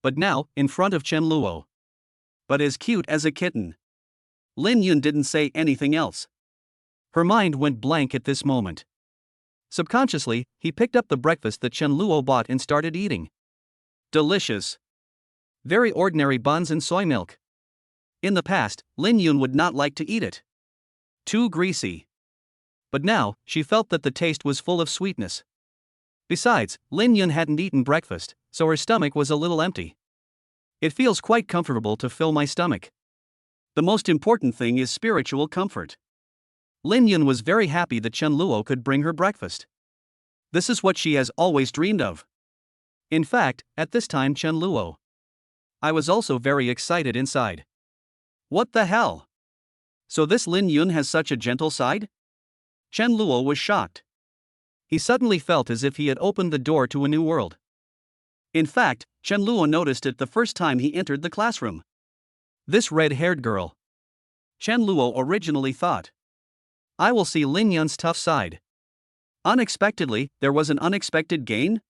But now, in front of Chen Luo. But as cute as a kitten. Lin Yun didn't say anything else. Her mind went blank at this moment. Subconsciously, he picked up the breakfast that Chen Luo bought and started eating. Delicious. Very ordinary buns and soy milk. In the past, Lin Yun would not like to eat it. Too greasy. But now, she felt that the taste was full of sweetness. Besides, Lin Yun hadn't eaten breakfast, so her stomach was a little empty. It feels quite comfortable to fill my stomach. The most important thing is spiritual comfort. Lin Yun was very happy that Chen Luo could bring her breakfast. This is what she has always dreamed of. In fact, at this time Chen Luo. I was also very excited inside. What the hell? So this Lin Yun has such a gentle side? Chen Luo was shocked. He suddenly felt as if he had opened the door to a new world. In fact, Chen Luo noticed it the first time he entered the classroom. This red-haired girl. Chen Luo originally thought, I will see Lin Yun's tough side. Unexpectedly, there was an unexpected gain?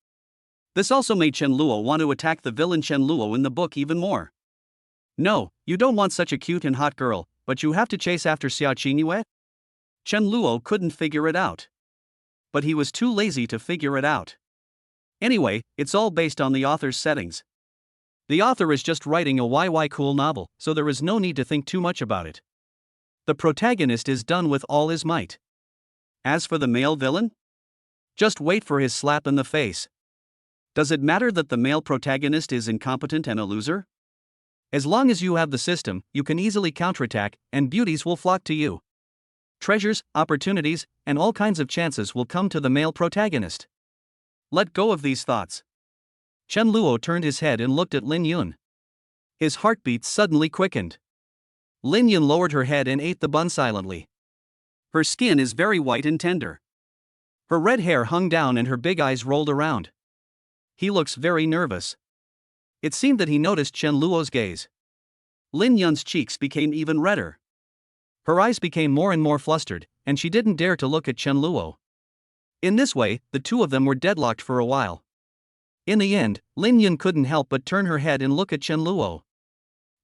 This also made Chen Luo want to attack the villain Chen Luo in the book even more. No, you don't want such a cute and hot girl, but you have to chase after Xiaoingua? Chen Luo couldn't figure it out. But he was too lazy to figure it out. Anyway, it's all based on the author's settings. The author is just writing a YY cool novel, so there is no need to think too much about it. The protagonist is done with all his might. As for the male villain? Just wait for his slap in the face. Does it matter that the male protagonist is incompetent and a loser? As long as you have the system, you can easily counterattack, and beauties will flock to you. Treasures, opportunities, and all kinds of chances will come to the male protagonist. Let go of these thoughts. Chen Luo turned his head and looked at Lin Yun. His heartbeat suddenly quickened. Lin Yun lowered her head and ate the bun silently. Her skin is very white and tender. Her red hair hung down and her big eyes rolled around. He looks very nervous. It seemed that he noticed Chen Luo's gaze. Lin Yun's cheeks became even redder. Her eyes became more and more flustered, and she didn't dare to look at Chen Luo. In this way, the two of them were deadlocked for a while. In the end, Lin Yun couldn't help but turn her head and look at Chen Luo.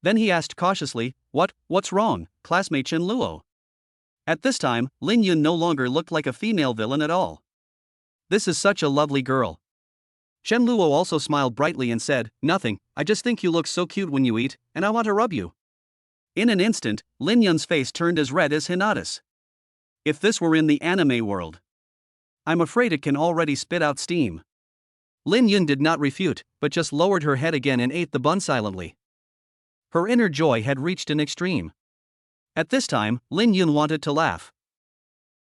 Then he asked cautiously, What's wrong, classmate Chen Luo? At this time, Lin Yun no longer looked like a female villain at all. This is such a lovely girl. Chen Luo also smiled brightly and said, Nothing, I just think you look so cute when you eat, and I want to rub you. In an instant, Lin Yun's face turned as red as Hinata's. If this were in the anime world, I'm afraid it can already spit out steam. Lin Yun did not refute, but just lowered her head again and ate the bun silently. Her inner joy had reached an extreme. At this time, Lin Yun wanted to laugh.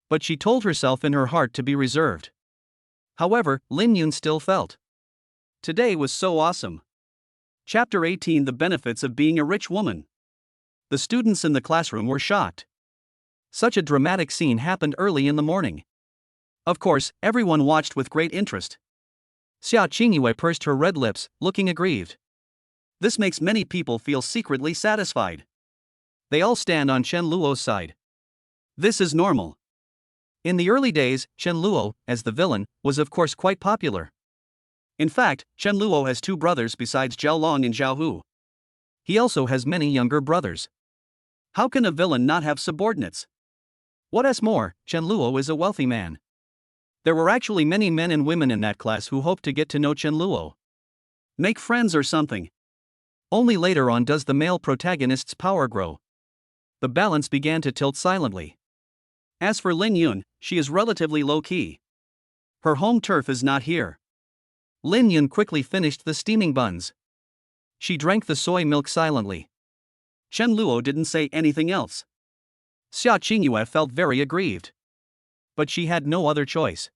But she told herself in her heart to be reserved. However, Lin Yun still felt. Today was so awesome. Chapter 18: The Benefits of Being a Rich Woman. The students in the classroom were shocked. Such a dramatic scene happened early in the morning. Of course, everyone watched with great interest. Xiaoingua pursed her red lips, looking aggrieved. This makes many people feel secretly satisfied. They all stand on Chen Luo's side. This is normal. In the early days, Chen Luo, as the villain, was of course quite popular. In fact, Chen Luo has two brothers besides Zhao Long and Zhao Hu. He also has many younger brothers. How can a villain not have subordinates? What's more, Chen Luo is a wealthy man. There were actually many men and women in that class who hoped to get to know Chen Luo. Make friends or something. Only later on does the male protagonist's power grow. The balance began to tilt silently. As for Lin Yun, she is relatively low-key. Her home turf is not here. Lin Yun quickly finished the steaming buns. She drank the soy milk silently. Chen Luo didn't say anything else. Xiaoingua felt very aggrieved. But she had no other choice.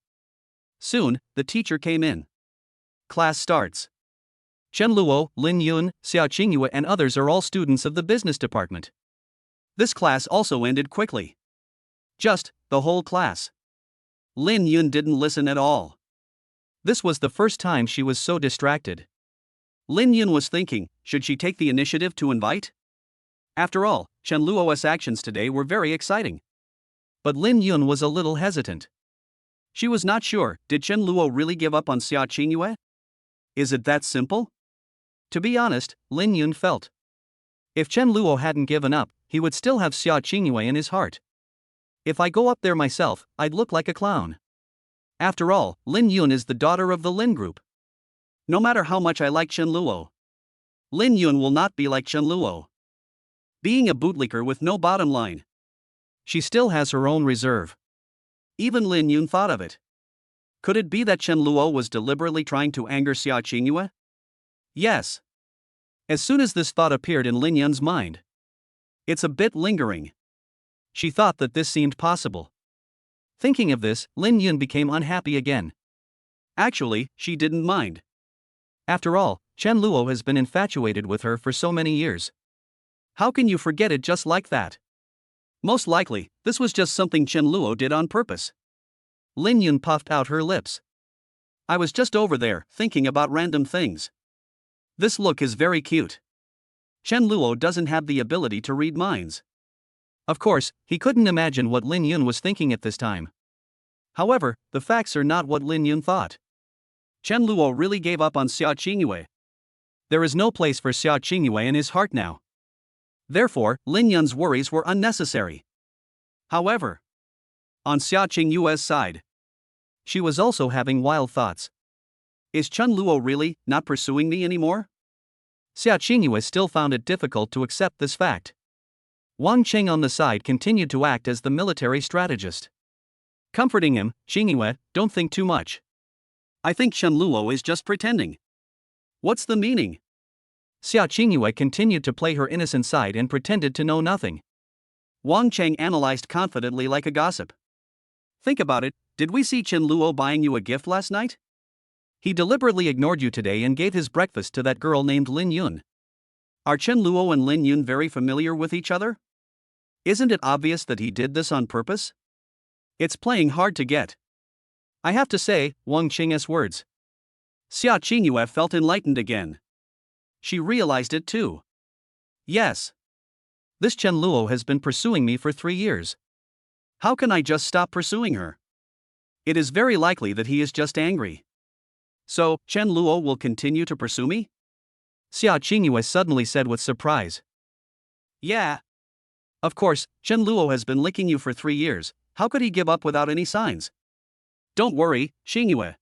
Soon, the teacher came in. Class starts. Chen Luo, Lin Yun, Xiaoingua and others are all students of the business department. This class also ended quickly. Just, the whole class. Lin Yun didn't listen at all. This was the first time she was so distracted. Lin Yun was thinking, should she take the initiative to invite? After all, Chen Luo's actions today were very exciting. But Lin Yun was a little hesitant. She was not sure, did Chen Luo really give up on Xiaoingua? Is it that simple? To be honest, Lin Yun felt. If Chen Luo hadn't given up, he would still have Xiaoingua in his heart. If I go up there myself, I'd look like a clown. After all, Lin Yun is the daughter of the Lin group. No matter how much I like Chen Luo, Lin Yun will not be like Chen Luo. Being a bootlicker with no bottom line. She still has her own reserve. Even Lin Yun thought of it. Could it be that Chen Luo was deliberately trying to anger Xiaoingua? Yes. As soon as this thought appeared in Lin Yun's mind, it's a bit lingering. She thought that this seemed possible. Thinking of this, Lin Yun became unhappy again. Actually, she didn't mind. After all, Chen Luo has been infatuated with her for so many years. How can you forget it just like that? Most likely, this was just something Chen Luo did on purpose. Lin Yun puffed out her lips. I was just over there, thinking about random things. This look is very cute. Chen Luo doesn't have the ability to read minds. Of course, he couldn't imagine what Lin Yun was thinking at this time. However, the facts are not what Lin Yun thought. Chen Luo really gave up on Xiaoingua. There is no place for Xiaoingua in his heart now. Therefore, Lin Yun's worries were unnecessary. However, on Xiaoingua's side, she was also having wild thoughts. Is Chen Luo really not pursuing me anymore? Xiaoingua still found it difficult to accept this fact. Wang Qing on the side continued to act as the military strategist. Comforting him, Xiaoingua, don't think too much. I think Chen Luo is just pretending. What's the meaning? Xiaoingua continued to play her innocent side and pretended to know nothing. Wang Cheng analyzed confidently like a gossip. Think about it, did we see Chen Luo buying you a gift last night? He deliberately ignored you today and gave his breakfast to that girl named Lin Yun. Are Chen Luo and Lin Yun very familiar with each other? Isn't it obvious that he did this on purpose? It's playing hard to get. I have to say, Wang Qing's words. Xiaoingua felt enlightened again. She realized it too. Yes. This Chen Luo has been pursuing me for 3 years. How can I just stop pursuing her? It is very likely that he is just angry. So, Chen Luo will continue to pursue me? Xiaoingua suddenly said with surprise. Yeah. Of course, Chen Luo has been licking you for 3 years, how could he give up without any signs? Don't worry, Xiaoingua.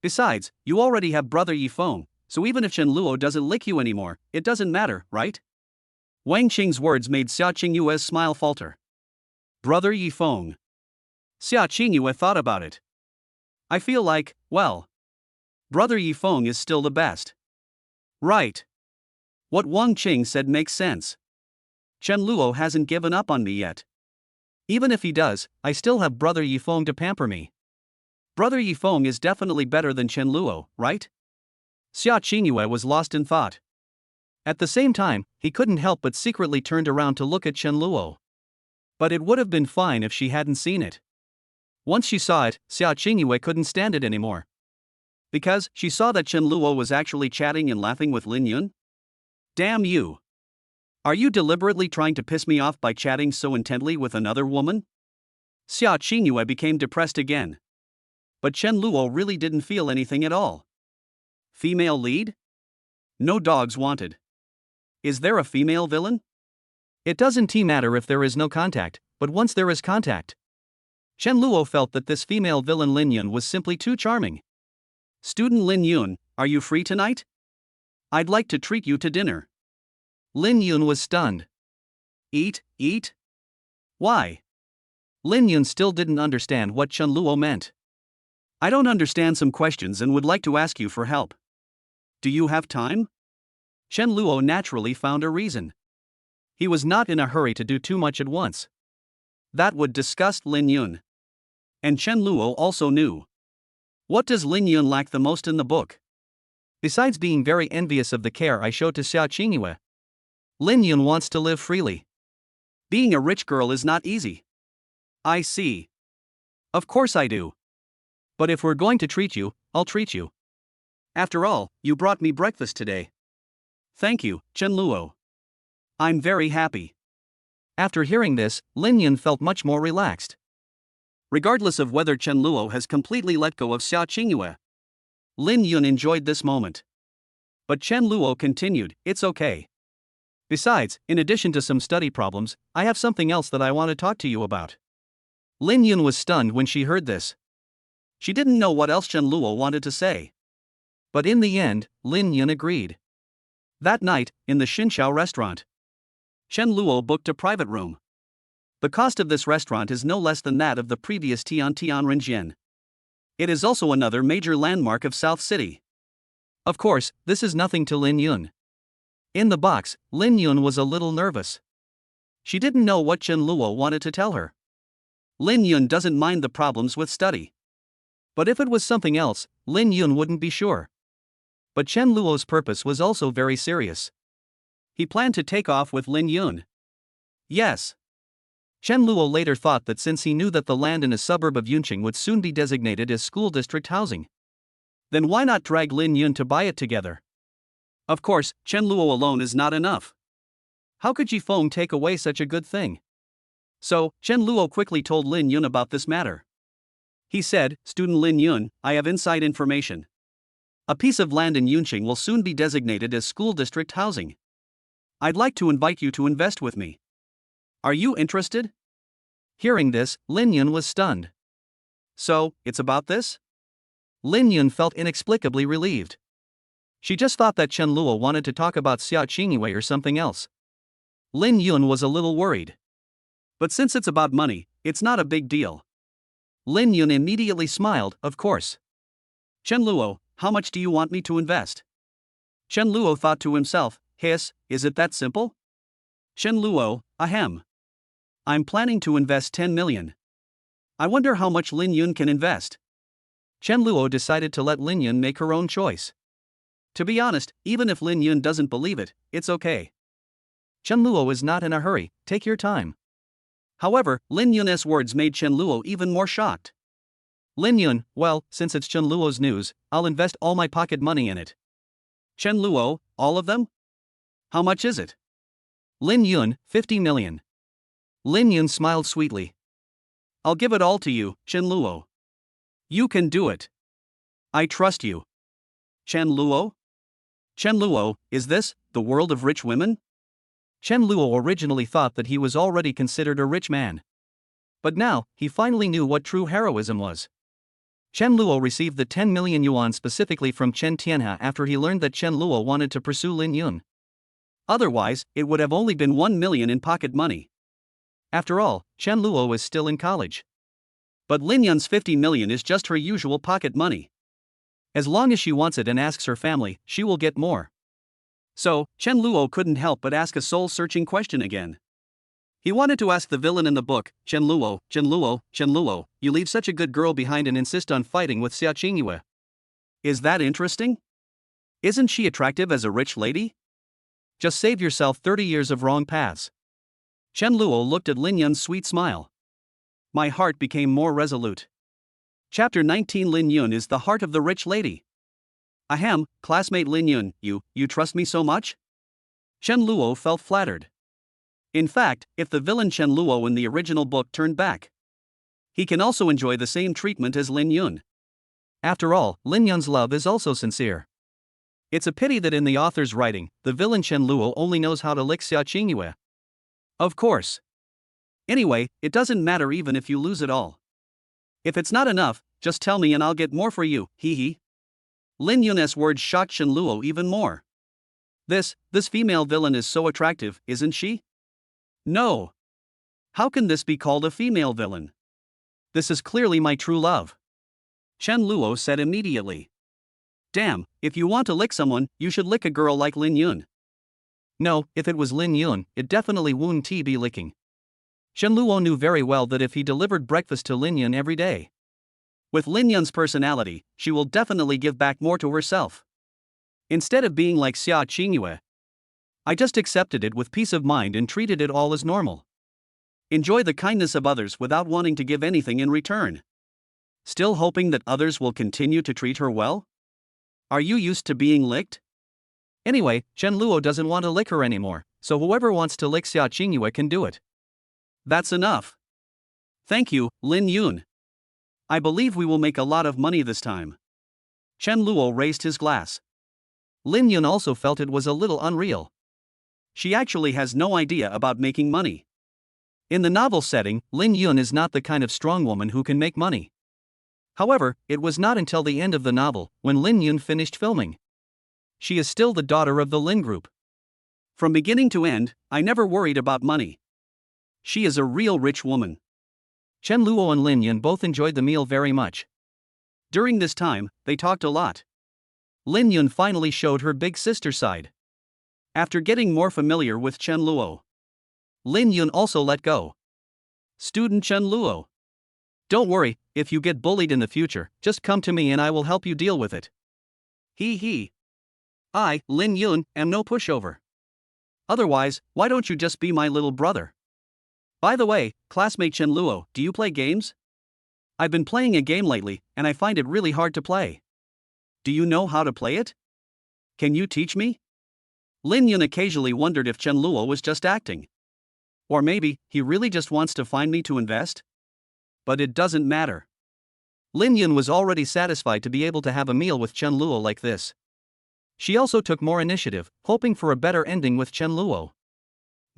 Besides, you already have brother Yifeng, so even if Chen Luo doesn't lick you anymore, it doesn't matter, right? Wang Qing's words made Xiaoingua's smile falter. Brother Yifeng. Xiaoingua thought about it. I feel like, well, brother Yifeng is still the best. Right. What Wang Qing said makes sense. Chen Luo hasn't given up on me yet. Even if he does, I still have brother Yifeng to pamper me. Brother Yifeng is definitely better than Chen Luo, right? Xiaoingua was lost in thought. At the same time, he couldn't help but secretly turned around to look at Chen Luo. But it would have been fine if she hadn't seen it. Once she saw it, Xiaoingua couldn't stand it anymore. Because she saw that Chen Luo was actually chatting and laughing with Lin Yun? Damn you! Are you deliberately trying to piss me off by chatting so intently with another woman? Xiaoingua became depressed again. But Chen Luo really didn't feel anything at all. Female lead? No dogs wanted. Is there a female villain? It doesn't matter if there is no contact, but once there is contact. Chen Luo felt that this female villain Lin Yun was simply too charming. Student Lin Yun, are you free tonight? I'd like to treat you to dinner. Lin Yun was stunned. Eat? Why? Lin Yun still didn't understand what Chen Luo meant. I don't understand some questions and would like to ask you for help. Do you have time? Chen Luo naturally found a reason. He was not in a hurry to do too much at once. That would disgust Lin Yun. And Chen Luo also knew. What does Lin Yun lack the most in the book? Besides being very envious of the care I showed to Xiaoingua, Lin Yun wants to live freely. Being a rich girl is not easy. I see. Of course I do. But if we're going to treat you, I'll treat you. After all, you brought me breakfast today. Thank you, Chen Luo. I'm very happy. After hearing this, Lin Yun felt much more relaxed. Regardless of whether Chen Luo has completely let go of Xiaoingua, Lin Yun enjoyed this moment. But Chen Luo continued, it's okay. Besides, in addition to some study problems, I have something else that I want to talk to you about. Lin Yun was stunned when she heard this. She didn't know what else Chen Luo wanted to say. But in the end, Lin Yun agreed. That night, in the Xinxiao restaurant, Chen Luo booked a private room. The cost of this restaurant is no less than that of the previous Tianrenjian. It is also another major landmark of South City. Of course, this is nothing to Lin Yun. In the box, Lin Yun was a little nervous. She didn't know what Chen Luo wanted to tell her. Lin Yun doesn't mind the problems with study. But if it was something else, Lin Yun wouldn't be sure. But Chen Luo's purpose was also very serious. He planned to take off with Lin Yun. Yes. Chen Luo later thought that since he knew that the land in a suburb of Yunqing would soon be designated as school district housing, then why not drag Lin Yun to buy it together? Of course, Chen Luo alone is not enough. How could Yifeng take away such a good thing? So, Chen Luo quickly told Lin Yun about this matter. He said, Student Lin Yun, I have inside information. A piece of land in Yunqing will soon be designated as school district housing. I'd like to invite you to invest with me. Are you interested? Hearing this, Lin Yun was stunned. So, it's about this? Lin Yun felt inexplicably relieved. She just thought that Chen Luo wanted to talk about Xiaoingua or something else. Lin Yun was a little worried. But since it's about money, it's not a big deal. Lin Yun immediately smiled, of course. Chen Luo, how much do you want me to invest? Chen Luo thought to himself, hiss, is it that simple? Chen Luo, ahem. I'm planning to invest 10 million. I wonder how much Lin Yun can invest. Chen Luo decided to let Lin Yun make her own choice. To be honest, even if Lin Yun doesn't believe it, it's okay. Chen Luo is not in a hurry, take your time. However, Lin Yun's words made Chen Luo even more shocked. Lin Yun, well, since it's Chen Luo's news, I'll invest all my pocket money in it. Chen Luo, all of them? How much is it? Lin Yun, 50 million. Lin Yun smiled sweetly. I'll give it all to you, Chen Luo. You can do it. I trust you. Chen Luo? Chen Luo, is this the world of rich women? Chen Luo originally thought that he was already considered a rich man. But now, he finally knew what true heroism was. Chen Luo received the 10 million yuan specifically from Chen Tianhe after he learned that Chen Luo wanted to pursue Lin Yun. Otherwise, it would have only been 1 million in pocket money. After all, Chen Luo is still in college. But Lin Yun's 50 million is just her usual pocket money. As long as she wants it and asks her family, she will get more. So, Chen Luo couldn't help but ask a soul-searching question again. He wanted to ask the villain in the book, Chen Luo, Chen Luo, Chen Luo, you leave such a good girl behind and insist on fighting with Xiaoingua. Is that interesting? Isn't she attractive as a rich lady? Just save yourself 30 years of wrong paths. Chen Luo looked at Lin Yun's sweet smile. My heart became more resolute. Chapter 19 Lin Yun is the heart of the rich lady. Ahem, classmate Lin Yun, you trust me so much? Chen Luo felt flattered. In fact, if the villain Chen Luo in the original book turned back, he can also enjoy the same treatment as Lin Yun. After all, Lin Yun's love is also sincere. It's a pity that in the author's writing, the villain Chen Luo only knows how to lick Xiaoingua. Of course. Anyway, it doesn't matter even if you lose it all. If it's not enough, just tell me and I'll get more for you, hee hee. Lin Yun's words shocked Chen Luo even more. This female villain is so attractive, isn't she? No. How can this be called a female villain? This is clearly my true love. Chen Luo said immediately. Damn, if you want to lick someone, you should lick a girl like Lin Yun. No, if it was Lin Yun, it definitely wouldn't be licking. Chen Luo knew very well that if he delivered breakfast to Lin Yun every day, with Lin Yun's personality, she will definitely give back more to herself. Instead of being like Xiaoingua, I just accepted it with peace of mind and treated it all as normal. Enjoy the kindness of others without wanting to give anything in return. Still hoping that others will continue to treat her well? Are you used to being licked? Anyway, Chen Luo doesn't want to lick her anymore, so whoever wants to lick Xiaoingua can do it. That's enough. Thank you, Lin Yun. I believe we will make a lot of money this time. Chen Luo raised his glass. Lin Yun also felt it was a little unreal. She actually has no idea about making money. In the novel setting, Lin Yun is not the kind of strong woman who can make money. However, it was not until the end of the novel, when Lin Yun finished filming. She is still the daughter of the Lin group. From beginning to end, I never worried about money. She is a real rich woman. Chen Luo and Lin Yun both enjoyed the meal very much. During this time, they talked a lot. Lin Yun finally showed her big sister side. After getting more familiar with Chen Luo, Lin Yun also let go. Student Chen Luo. Don't worry, if you get bullied in the future, just come to me and I will help you deal with it. Hee hee. I, Lin Yun, am no pushover. Otherwise, why don't you just be my little brother? By the way, classmate Chen Luo, do you play games? I've been playing a game lately, and I find it really hard to play. Do you know how to play it? Can you teach me? Lin Yun occasionally wondered if Chen Luo was just acting. Or maybe, he really just wants to find me to invest? But it doesn't matter. Lin Yun was already satisfied to be able to have a meal with Chen Luo like this. She also took more initiative, hoping for a better ending with Chen Luo.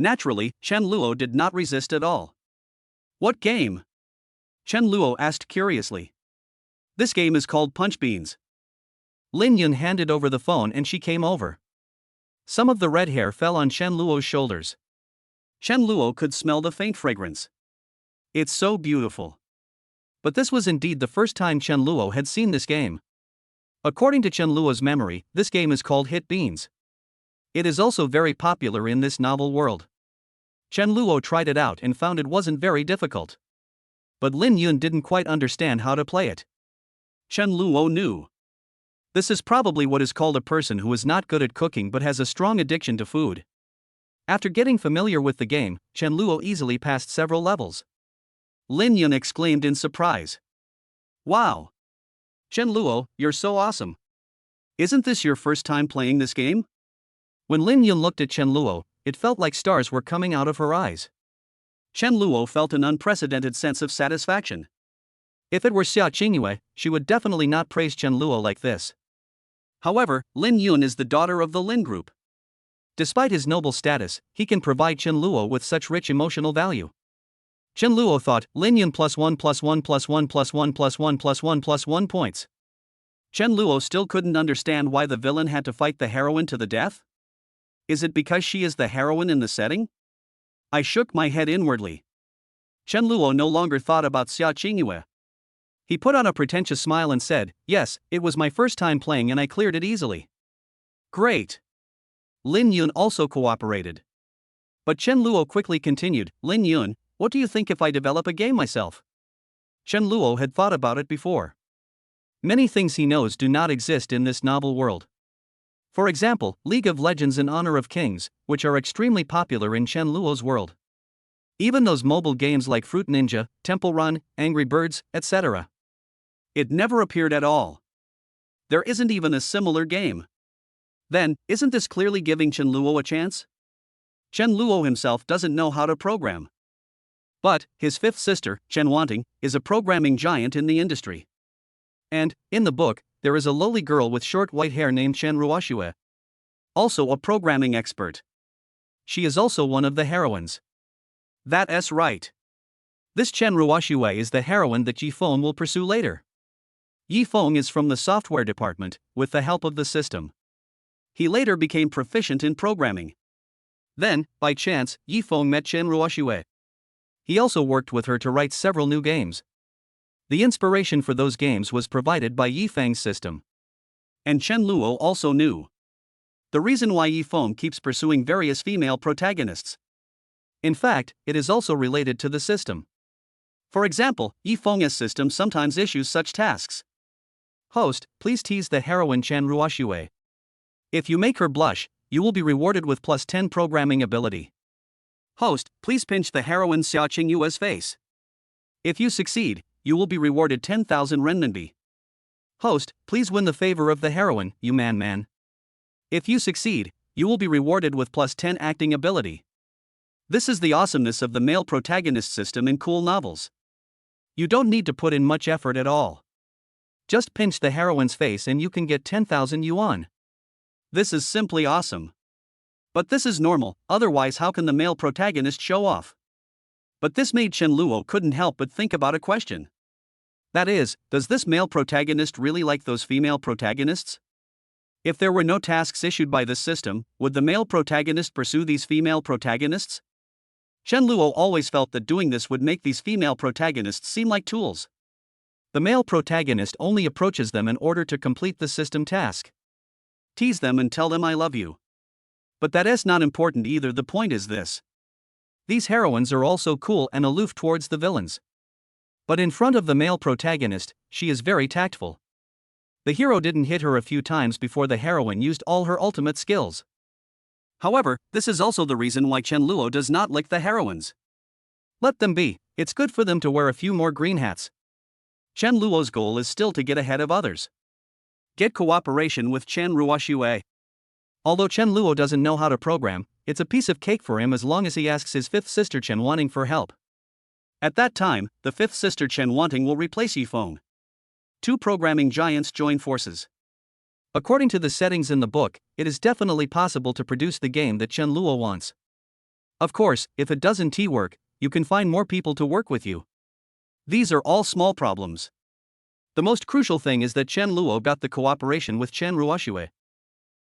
Naturally, Chen Luo did not resist at all. What game? Chen Luo asked curiously. This game is called Punch Beans. Lin Yun handed over the phone and she came over. Some of the red hair fell on Chen Luo's shoulders. Chen Luo could smell the faint fragrance. It's so beautiful. But this was indeed the first time Chen Luo had seen this game. According to Chen Luo's memory, this game is called Hit Beans. It is also very popular in this novel world. Chen Luo tried it out and found it wasn't very difficult. But Lin Yun didn't quite understand how to play it. Chen Luo knew. This is probably what is called a person who is not good at cooking but has a strong addiction to food. After getting familiar with the game, Chen Luo easily passed several levels. Lin Yun exclaimed in surprise. Wow! Chen Luo, you're so awesome. Isn't this your first time playing this game? When Lin Yun looked at Chen Luo, it felt like stars were coming out of her eyes. Chen Luo felt an unprecedented sense of satisfaction. If it were Xiaoingua, she would definitely not praise Chen Luo like this. However, Lin Yun is the daughter of the Lin group. Despite his noble status, he can provide Chen Luo with such rich emotional value. Chen Luo thought, Lin Yun +1 +1 +1 +1 +1 +1 +1 points. Chen Luo still couldn't understand why the villain had to fight the heroine to the death. Is it because she is the heroine in the setting? I shook my head inwardly. Chen Luo no longer thought about Xiaoingua. He put on a pretentious smile and said, yes, it was my first time playing and I cleared it easily. Great. Lin Yun also cooperated. But Chen Luo quickly continued, Lin Yun, what do you think if I develop a game myself? Chen Luo had thought about it before. Many things he knows do not exist in this novel world. For example, League of Legends and Honor of Kings, which are extremely popular in Chen Luo's world. Even those mobile games like Fruit Ninja, Temple Run, Angry Birds, etc. It never appeared at all. There isn't even a similar game. Then, isn't this clearly giving Chen Luo a chance? Chen Luo himself doesn't know how to program. But, his fifth sister, Chen Wanting, is a programming giant in the industry. And, in the book, there is a lowly girl with short white hair named Chen Ruoxue. Also a programming expert. She is also one of the heroines. That's right. This Chen Ruoxue is the heroine that Yi Feng will pursue later. Yi Feng is from the software department, with the help of the system. He later became proficient in programming. Then, by chance, Yi Feng met Chen Ruoxue. He also worked with her to write several new games. The inspiration for those games was provided by Yi Feng's system. And Chen Luo also knew the reason why Yi Feng keeps pursuing various female protagonists. In fact, it is also related to the system. For example, Yi Feng's system sometimes issues such tasks. Host, please tease the heroine Chen Ruoxue. If you make her blush, you will be rewarded with +10 programming ability. Host, please pinch the heroine Xiaoingua's face. If you succeed, you will be rewarded 10,000 renminbi. Host, please win the favor of the heroine, you man. If you succeed, you will be rewarded with +10 acting ability. This is the awesomeness of the male protagonist system in cool novels. You don't need to put in much effort at all. Just pinch the heroine's face and you can get 10,000 yuan. This is simply awesome. But this is normal, otherwise how can the male protagonist show off? But this made Chen Luo couldn't help but think about a question. That is, does this male protagonist really like those female protagonists? If there were no tasks issued by this system, would the male protagonist pursue these female protagonists? Chen Luo always felt that doing this would make these female protagonists seem like tools. The male protagonist only approaches them in order to complete the system task. Tease them and tell them I love you. But that is not important either. The point is this. These heroines are also cool and aloof towards the villains. But in front of the male protagonist, she is very tactful. The hero didn't hit her a few times before the heroine used all her ultimate skills. However, this is also the reason why Chen Luo does not lick the heroines. Let them be, it's good for them to wear a few more green hats. Chen Luo's goal is still to get ahead of others. Get cooperation with Chen Ruoxue. Although Chen Luo doesn't know how to program, it's a piece of cake for him as long as he asks his fifth sister Chen Wanting for help. At that time, the fifth sister Chen Wanting will replace Yi Feng. Two programming giants join forces. According to the settings in the book, it is definitely possible to produce the game that Chen Luo wants. Of course, if it doesn't work, you can find more people to work with you. These are all small problems. The most crucial thing is that Chen Luo got the cooperation with Chen Ruoxue.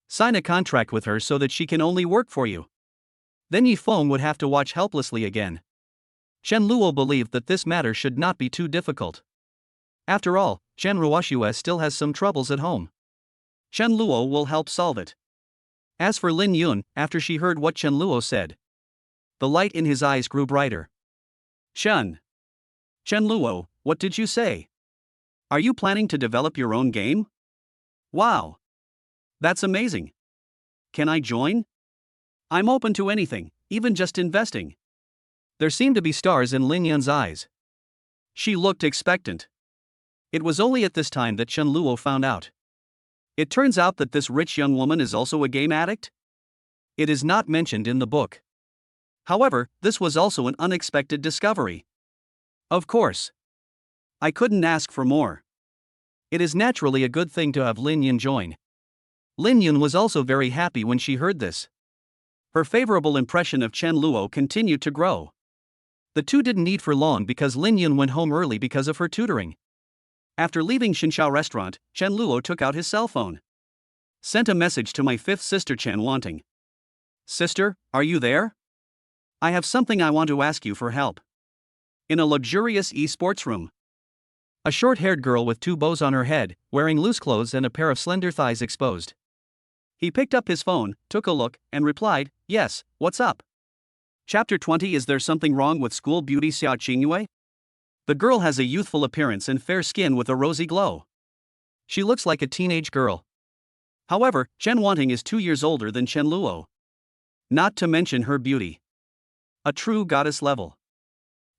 Sign a contract with her so that she can only work for you. Then Yifeng would have to watch helplessly again. Chen Luo believed that this matter should not be too difficult. After all, Chen Ruoxue still has some troubles at home. Chen Luo will help solve it. As for Lin Yun, after she heard what Chen Luo said, the light in his eyes grew brighter. Chen Luo, what did you say? Are you planning to develop your own game? Wow! That's amazing. Can I join? I'm open to anything, even just investing. There seemed to be stars in Lin Yun's eyes. She looked expectant. It was only at this time that Chen Luo found out. It turns out that this rich young woman is also a game addict? It is not mentioned in the book. However, this was also an unexpected discovery. Of course. I couldn't ask for more. It is naturally a good thing to have Lin Yun join. Lin Yun was also very happy when she heard this. Her favorable impression of Chen Luo continued to grow. The two didn't need for long because Lin Yun went home early because of her tutoring. After leaving Xinxiao restaurant, Chen Luo took out his cell phone. Sent a message to my fifth sister Chen Wanting. Sister, are you there? I have something I want to ask you for help. In a luxurious esports room. A short-haired girl with two bows on her head, wearing loose clothes and a pair of slender thighs exposed. He picked up his phone, took a look, and replied, yes, what's up? Chapter 20 Is there something wrong with school beauty Xiaoingua? The girl has a youthful appearance and fair skin with a rosy glow. She looks like a teenage girl. However, Chen Wanting is 2 years older than Chen Luo. Not to mention her beauty. A true goddess level.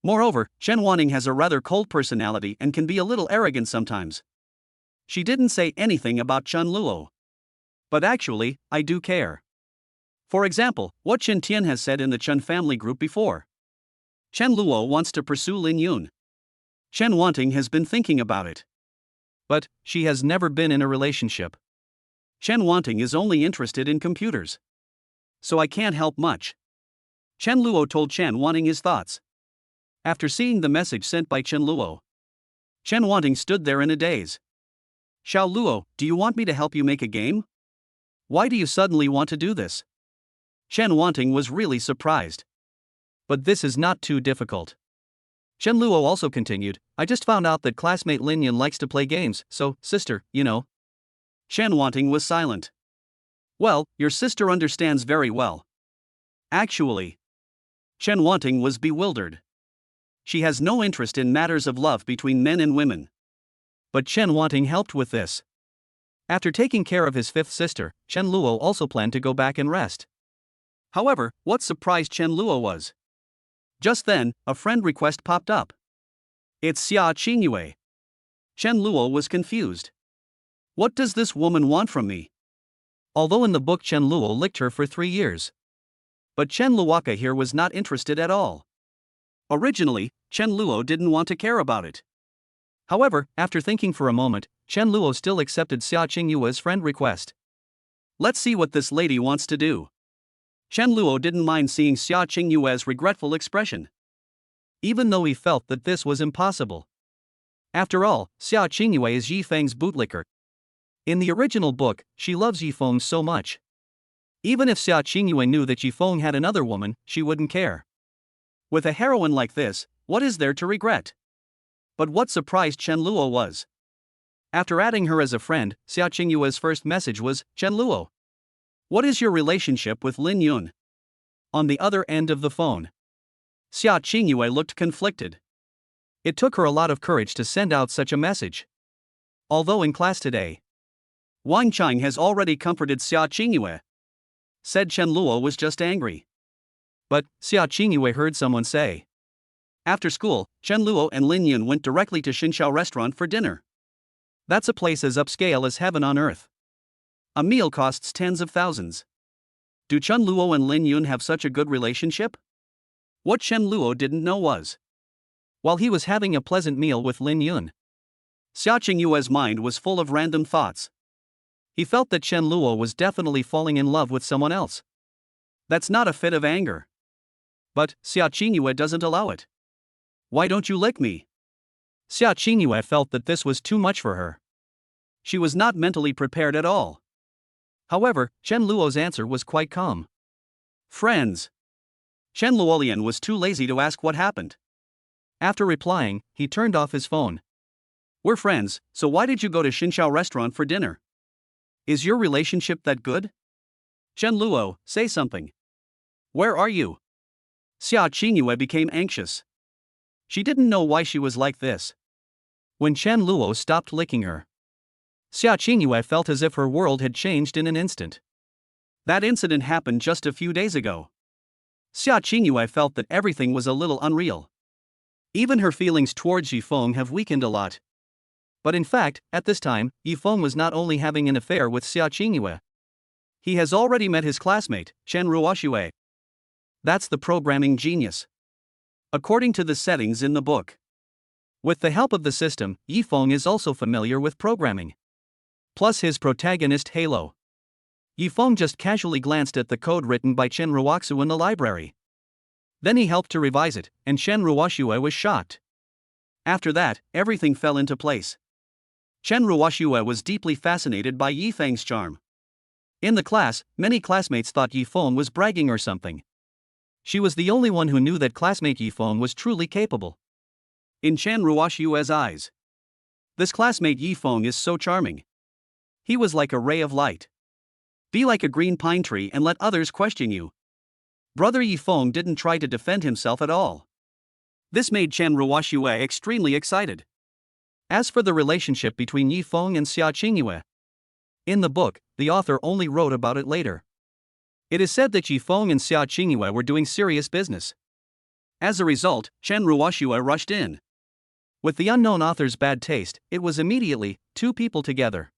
Moreover, Chen Wanting has a rather cold personality and can be a little arrogant sometimes. She didn't say anything about Chen Luo. But actually, I do care. For example, what Chen Tian has said in the Chen family group before. Chen Luo wants to pursue Lin Yun. Chen Wanting has been thinking about it. But she has never been in a relationship. Chen Wanting is only interested in computers. So I can't help much. Chen Luo told Chen Wanting his thoughts. After seeing the message sent by Chen Luo, Chen Wanting stood there in a daze. Xiao Luo, do you want me to help you make a game? Why do you suddenly want to do this? Chen Wanting was really surprised. But this is not too difficult. Chen Luo also continued, I just found out that classmate Lin Yun likes to play games, so, sister, you know. Chen Wanting was silent. Well, your sister understands very well. Actually, Chen Wanting was bewildered. She has no interest in matters of love between men and women. But Chen Wanting helped with this. After taking care of his fifth sister, Chen Luo also planned to go back and rest. However, what surprised Chen Luo was. Just then, a friend request popped up. It's Xiaoingua. Chen Luo was confused. What does this woman want from me? Although in the book Chen Luo licked her for 3 years. But Chen Luoka here was not interested at all. Originally, Chen Luo didn't want to care about it. However, after thinking for a moment, Chen Luo still accepted Xiaoinghua's friend request. Let's see what this lady wants to do. Chen Luo didn't mind seeing Xiaoinghua's regretful expression. Even though he felt that this was impossible. After all, Xiaoingua is Yifeng's bootlicker. In the original book, she loves Yifeng so much. Even if Xiaoingua knew that Yifeng had another woman, she wouldn't care. With a heroine like this, what is there to regret? But what surprised Chen Luo was. After adding her as a friend, Xiaoinghua's first message was, Chen Luo. What is your relationship with Lin Yun? On the other end of the phone. Xiaoingua looked conflicted. It took her a lot of courage to send out such a message. Although in class today, Wang Chang has already comforted Xiaoingua. Said Chen Luo was just angry. But Xiaoingua heard someone say. After school, Chen Luo and Lin Yun went directly to Xinxiao restaurant for dinner. That's a place as upscale as heaven on earth. A meal costs tens of thousands. Do Chen Luo and Lin Yun have such a good relationship? What Chen Luo didn't know was. While he was having a pleasant meal with Lin Yun, Xiaoinghua's mind was full of random thoughts. He felt that Chen Luo was definitely falling in love with someone else. That's not a fit of anger. But Xiaoingua doesn't allow it. Why don't you lick me? Xiaoingua felt that this was too much for her. She was not mentally prepared at all. However, Chen Luo's answer was quite calm. Friends. Chen Luolian was too lazy to ask what happened. After replying, he turned off his phone. We're friends, so why did you go to Xinxiao restaurant for dinner? Is your relationship that good? Chen Luo, say something. Where are you? Xiaoingua became anxious. She didn't know why she was like this. When Chen Luo stopped licking her, Xiaoingua felt as if her world had changed in an instant. That incident happened just a few days ago. Xiaoingua felt that everything was a little unreal. Even her feelings towards Yifeng have weakened a lot. But in fact, at this time, Yifeng was not only having an affair with Xiaoingua. He has already met his classmate, Chen Ruoxue. That's the programming genius. According to the settings in the book. With the help of the system, Yifeng is also familiar with programming. Plus his protagonist Halo. Yifeng just casually glanced at the code written by Chen Ruoxue in the library. Then he helped to revise it, and Chen Ruoxue was shocked. After that, everything fell into place. Chen Ruoxue was deeply fascinated by Yifeng's charm. In the class, many classmates thought Yifeng was bragging or something. She was the only one who knew that classmate Yifeng was truly capable. In Chen Ruoxue's eyes, this classmate Yifeng is so charming. He was like a ray of light. Be like a green pine tree and let others question you. Brother Yifeng didn't try to defend himself at all. This made Chen Ruoxue extremely excited. As for the relationship between Yifeng and Xiaoingua, in the book, the author only wrote about it later. It is said that Yifeng and Xiaoingua were doing serious business. As a result, Chen Ruoxue rushed in. With the unknown author's bad taste, it was immediately two people together.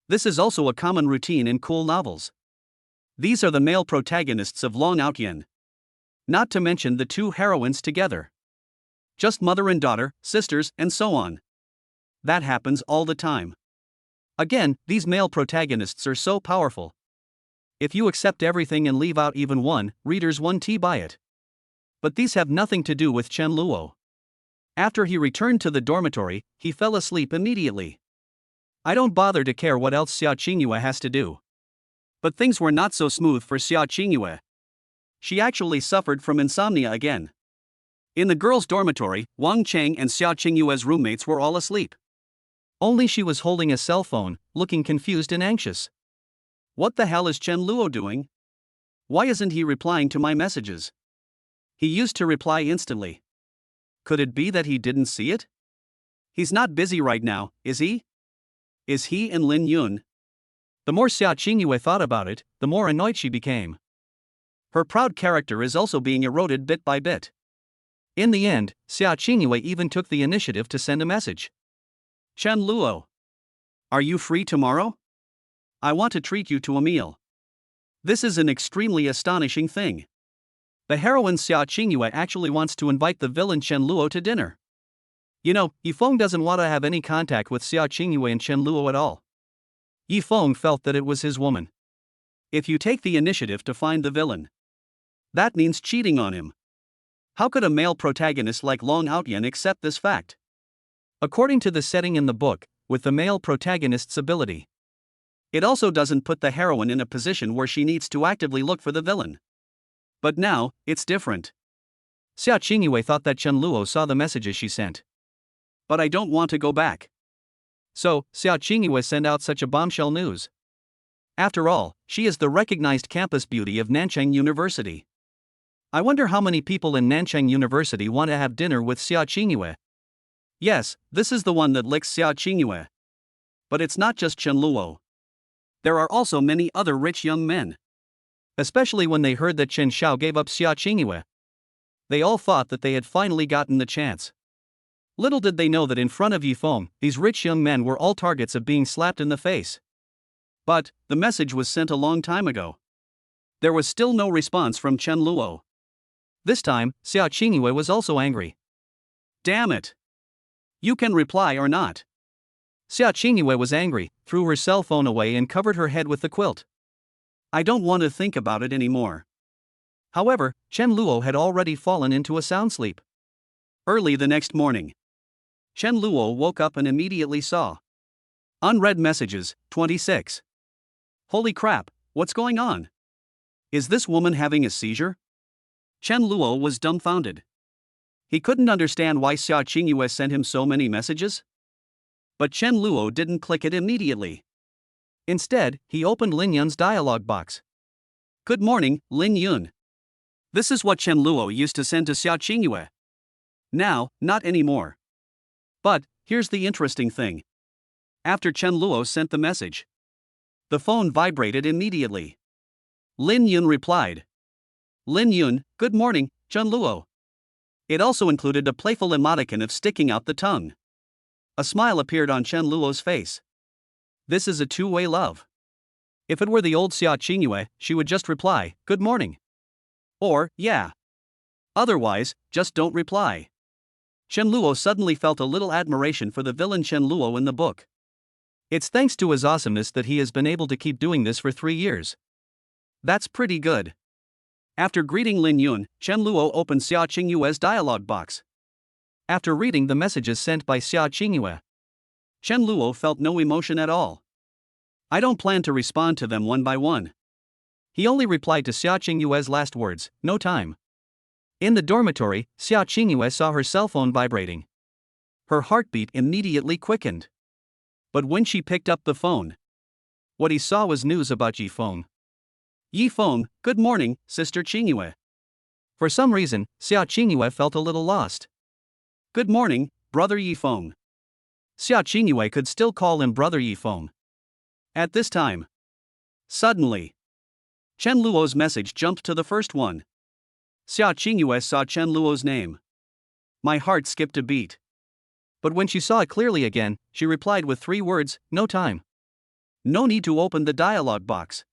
This is also a common routine in cool novels. These are the male protagonists of Long Outyan. Not to mention the two heroines together. Just mother and daughter, sisters, and so on. That happens all the time. Again, these male protagonists are so powerful. If you accept everything and leave out even one, readers won't buy it. But these have nothing to do with Chen Luo. After he returned to the dormitory, he fell asleep immediately. I don't bother to care what else Xiaoingua has to do. But things were not so smooth for Xiaoingua. She actually suffered from insomnia again. In the girls' dormitory, Wang Cheng and Xiaoingua's roommates were all asleep. Only she was holding a cell phone, looking confused and anxious. What the hell is Chen Luo doing? Why isn't he replying to my messages? He used to reply instantly. Could it be that he didn't see it? He's not busy right now, is he? Is he and Lin Yun? The more Xiaoingua thought about it, the more annoyed she became. Her proud character is also being eroded bit by bit. In the end, Xiaoingua even took the initiative to send a message. Chen Luo. Are you free tomorrow? I want to treat you to a meal. This is an extremely astonishing thing. The heroine Xiaoingua actually wants to invite the villain Chen Luo to dinner. You know, Yifeng doesn't want to have any contact with Xiaoingua and Chen Luo at all. Yifeng felt that it was his woman. If you take the initiative to find the villain, that means cheating on him. How could a male protagonist like Long Outyan accept this fact? According to the setting in the book, with the male protagonist's ability, it also doesn't put the heroine in a position where she needs to actively look for the villain. But now, it's different. Xiaoingua thought that Chen Luo saw the messages she sent. But I don't want to go back. So, Xiaoingua sent out such a bombshell news. After all, she is the recognized campus beauty of Nanchang University. I wonder how many people in Nanchang University want to have dinner with Xiaoingua. Yes, this is the one that licks Xiaoingua. But it's not just Chen Luo. There are also many other rich young men. Especially when they heard that Chen Xiao gave up Xiaoingua. They all thought that they had finally gotten the chance. Little did they know that in front of Yifeng, these rich young men were all targets of being slapped in the face. But, the message was sent a long time ago. There was still no response from Chen Luo. This time, Xiaoingua was also angry. Damn it! You can reply or not. Xiaoingua was angry, threw her cell phone away and covered her head with the quilt. I don't want to think about it anymore. However, Chen Luo had already fallen into a sound sleep. Early the next morning, Chen Luo woke up and immediately saw. Unread messages, 26. Holy crap, what's going on? Is this woman having a seizure? Chen Luo was dumbfounded. He couldn't understand why Xiaoingua sent him so many messages. But Chen Luo didn't click it immediately. Instead, he opened Lin Yun's dialogue box. Good morning, Lin Yun. This is what Chen Luo used to send to Xiaoingua. Now, not anymore. But, here's the interesting thing. After Chen Luo sent the message, the phone vibrated immediately. Lin Yun replied. Lin Yun, good morning, Chen Luo. It also included a playful emoticon of sticking out the tongue. A smile appeared on Chen Luo's face. This is a two-way love. If it were the old Xiaoingua, she would just reply, good morning. Or, yeah. Otherwise, just don't reply. Chen Luo suddenly felt a little admiration for the villain Chen Luo in the book. It's thanks to his awesomeness that he has been able to keep doing this for 3 years. That's pretty good. After greeting Lin Yun, Chen Luo opened Xiaoingua's dialogue box. After reading the messages sent by Xiaoingua, Chen Luo felt no emotion at all. I don't plan to respond to them one by one. He only replied to Xiaoingua's last words, no time. In the dormitory, Xiaoingua saw her cell phone vibrating. Her heartbeat immediately quickened. But when she picked up the phone, what he saw was news about Yifeng. Yifeng, good morning, Sister Qingyue. For some reason, Xiaoingua felt a little lost. Good morning, Brother Yifeng. Xiaoingua could still call him Brother Yifeng. At this time, suddenly, Chen Luo's message jumped to the first one. Xiaoingua saw Chen Luo's name. My heart skipped a beat. But when she saw it clearly again, she replied with 3 words, no time. No need to open the dialogue box.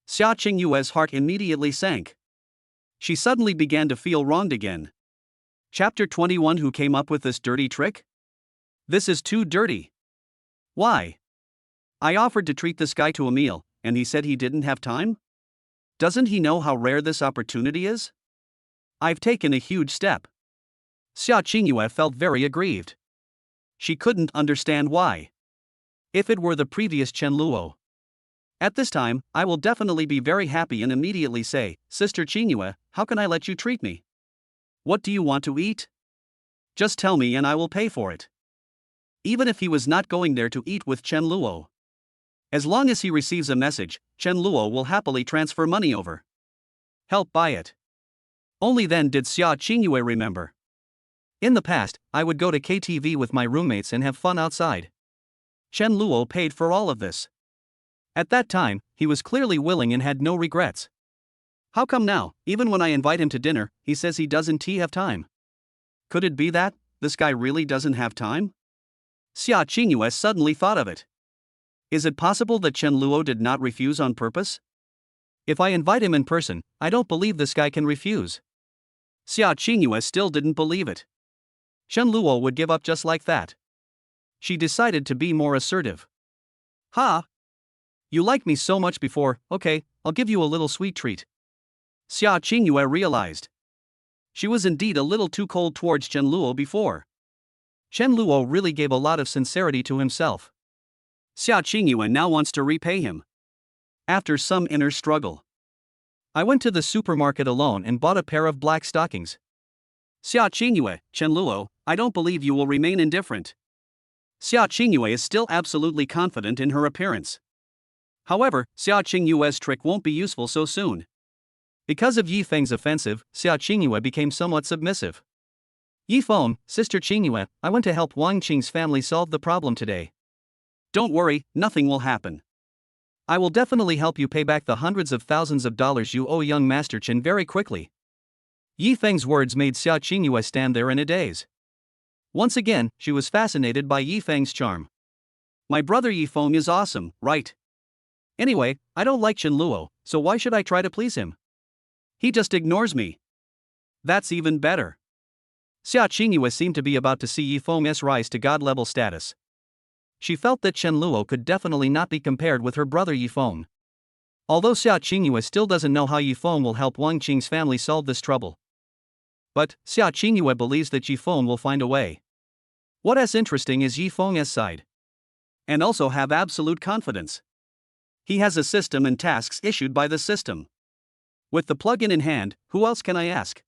Xiaoingua's heart immediately sank. She suddenly began to feel wronged again. Chapter 21. Who came up with this dirty trick? This is too dirty. Why? I offered to treat this guy to a meal, and he said he didn't have time? Doesn't he know how rare this opportunity is? I've taken a huge step. Xiaoingua felt very aggrieved. She couldn't understand why. If it were the previous Chen Luo. At this time, I will definitely be very happy and immediately say, Sister Qingyue, how can I let you treat me? What do you want to eat? Just tell me and I will pay for it. Even if he was not going there to eat with Chen Luo. As long as he receives a message, Chen Luo will happily transfer money over. Help buy it. Only then did Xiaoingua remember. In the past, I would go to KTV with my roommates and have fun outside. Chen Luo paid for all of this. At that time, he was clearly willing and had no regrets. How come now, even when I invite him to dinner, he says he doesn't have time? Could it be that this guy really doesn't have time? Xiaoingua suddenly thought of it. Is it possible that Chen Luo did not refuse on purpose? If I invite him in person, I don't believe this guy can refuse. Xiaoingua still didn't believe it. Chen Luo would give up just like that. She decided to be more assertive. Ha! You liked me so much before, okay, I'll give you a little sweet treat. Xiaoingua realized. She was indeed a little too cold towards Chen Luo before. Chen Luo really gave a lot of sincerity to himself. Xiaoingua now wants to repay him. After some inner struggle, I went to the supermarket alone and bought a pair of black stockings. Xiaoingua, Chen Luo, I don't believe you will remain indifferent. Xiaoingua is still absolutely confident in her appearance. However, Xiaoingua's trick won't be useful so soon. Because of Yifeng's offensive, Xiaoingua became somewhat submissive. Yifeng, Sister Qingyue, I went to help Wang Qing's family solve the problem today. Don't worry, nothing will happen. I will definitely help you pay back the hundreds of thousands of dollars you owe young Master Chen very quickly. Yifeng's words made Xiaoingua stand there in a daze. Once again, she was fascinated by Yifeng's charm. My brother Yifeng is awesome, right? Anyway, I don't like Chen Luo, so why should I try to please him? He just ignores me. That's even better. Xiaoingua seemed to be about to see Yifeng's rise to god-level status. She felt that Chen Luo could definitely not be compared with her brother Yifeng. Although Xiaoingua still doesn't know how Yifeng will help Wang Qing's family solve this trouble. But Xiaoingua believes that Yifeng will find a way. What's interesting is Yifeng's side. And also have absolute confidence. He has a system and tasks issued by the system. With the plugin in hand, who else can I ask?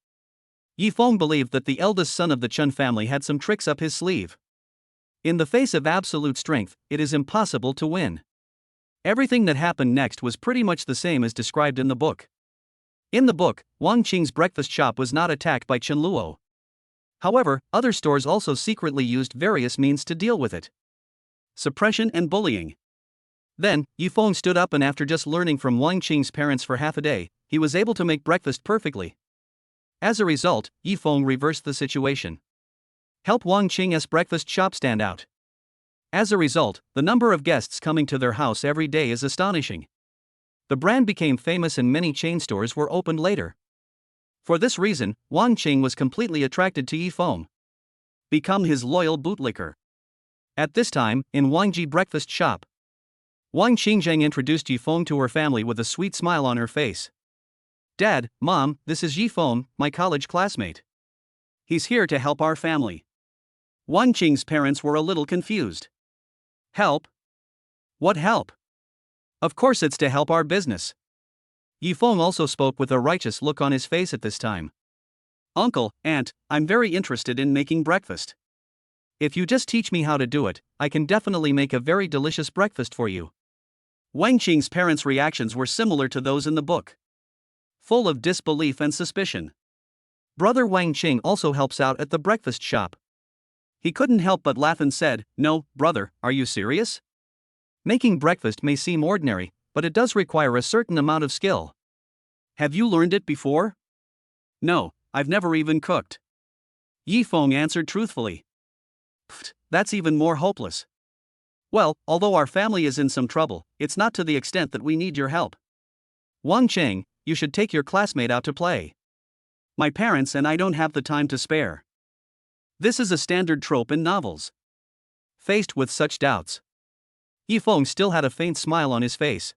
Yifeng believed that the eldest son of the Chun family had some tricks up his sleeve. In the face of absolute strength, it is impossible to win. Everything that happened next was pretty much the same as described in the book. In the book, Wang Qing's breakfast shop was not attacked by Chen Luo. However, other stores also secretly used various means to deal with it. Suppression and bullying. Then, Yifeng stood up and after just learning from Wang Qing's parents for half a day, he was able to make breakfast perfectly. As a result, Yifeng reversed the situation. Help Wang Qing's breakfast shop stand out. As a result, the number of guests coming to their house every day is astonishing. The brand became famous and many chain stores were opened later. For this reason, Wang Qing was completely attracted to Yifeng. Become his loyal bootlicker. At this time, in Wangji breakfast shop, Wang Qingzheng introduced Yifeng to her family with a sweet smile on her face. Dad, Mom, this is Yifeng, my college classmate. He's here to help our family. Wang Qing's parents were a little confused. Help? What help? Of course it's to help our business. Yifeng also spoke with a righteous look on his face at this time. Uncle, Aunt, I'm very interested in making breakfast. If you just teach me how to do it, I can definitely make a very delicious breakfast for you. Wang Qing's parents' reactions were similar to those in the book. Full of disbelief and suspicion. Brother Wang Qing also helps out at the breakfast shop. He couldn't help but laugh and said, "No, brother, are you serious? Making breakfast may seem ordinary, but it does require a certain amount of skill. Have you learned it before?" "No, I've never even cooked." Yifeng answered truthfully. "Pfft, that's even more hopeless. Well, although our family is in some trouble, it's not to the extent that we need your help. Wang Qing, you should take your classmate out to play. My parents and I don't have the time to spare." This is a standard trope in novels. Faced with such doubts, Yifeng still had a faint smile on his face.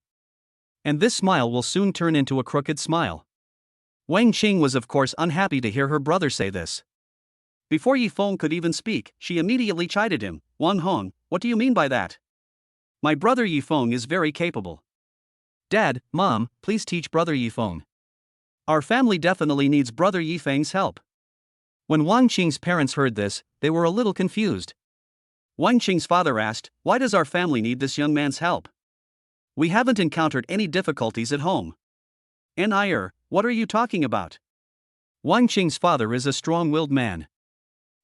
And this smile will soon turn into a crooked smile. Wang Qing was of course unhappy to hear her brother say this. Before Yifeng could even speak, she immediately chided him. "Wang Hong, what do you mean by that? My brother Yifeng is very capable. Dad, Mom, please teach brother Yifeng. Our family definitely needs brother Yifeng's help." When Wang Qing's parents heard this, they were a little confused. Wang Qing's father asked, "Why does our family need this young man's help? We haven't encountered any difficulties at home." What are you talking about?" Wang Qing's father is a strong-willed man.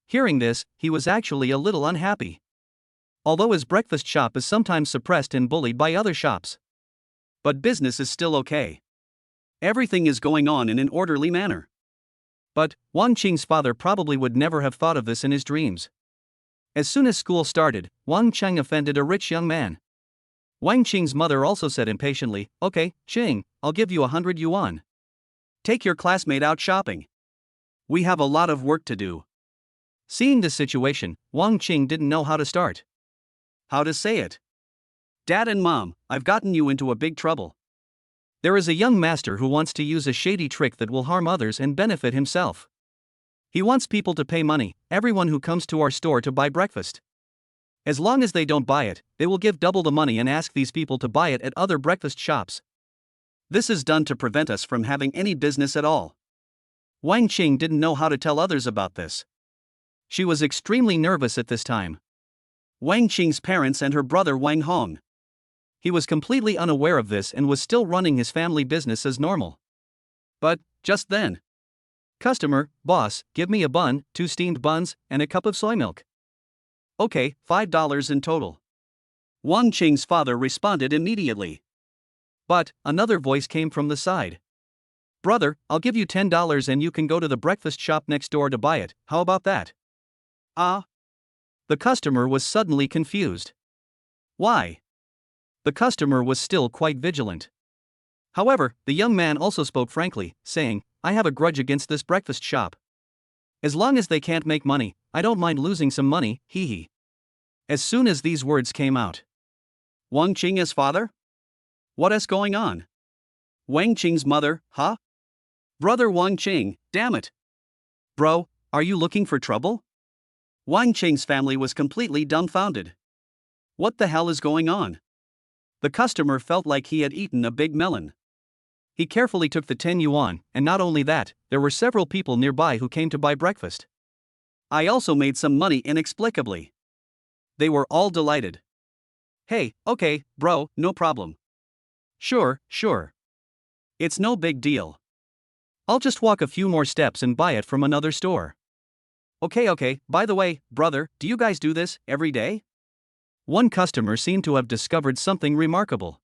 Hearing this, he was actually a little unhappy. Although his breakfast shop is sometimes suppressed and bullied by other shops. But business is still okay. Everything is going on in an orderly manner. But Wang Qing's father probably would never have thought of this in his dreams. As soon as school started, Wang Qing offended a rich young man. Wang Qing's mother also said impatiently, "Okay, Qing, I'll give you 100 yuan. Take your classmate out shopping. We have a lot of work to do." Seeing this situation, Wang Qing didn't know how to start. How to say it? "Dad and Mom, I've gotten you into a big trouble. There is a young master who wants to use a shady trick that will harm others and benefit himself. He wants people to pay money, everyone who comes to our store to buy breakfast. As long as they don't buy it, they will give double the money and ask these people to buy it at other breakfast shops. This is done to prevent us from having any business at all." Wang Qing didn't know how to tell others about this. She was extremely nervous at this time. Wang Qing's parents and her brother Wang Hong. He was completely unaware of this and was still running his family business as normal. But, just then. "Customer, boss, give me a bun, 2 steamed buns, and a cup of soy milk." "Okay, $5 in total." Wang Qing's father responded immediately. But, another voice came from the side. "Brother, I'll give you $10 and you can go to the breakfast shop next door to buy it, how about that?" The customer was suddenly confused. Why? The customer was still quite vigilant. However, the young man also spoke frankly, saying, "I have a grudge against this breakfast shop. As long as they can't make money, I don't mind losing some money, hee hee." As soon as these words came out, Wang Qing's father? What is going on? Wang Qing's mother, huh? Brother Wang Qing, damn it. Bro, are you looking for trouble? Wang Qing's family was completely dumbfounded. What the hell is going on? The customer felt like he had eaten a big melon. He carefully took the 10 yuan, and not only that, there were several people nearby who came to buy breakfast. I also made some money inexplicably. They were all delighted. Hey, okay, bro, no problem. Sure. It's no big deal. I'll just walk a few more steps and buy it from another store. Okay, by the way, brother, do you guys do this every day? One customer seemed to have discovered something remarkable.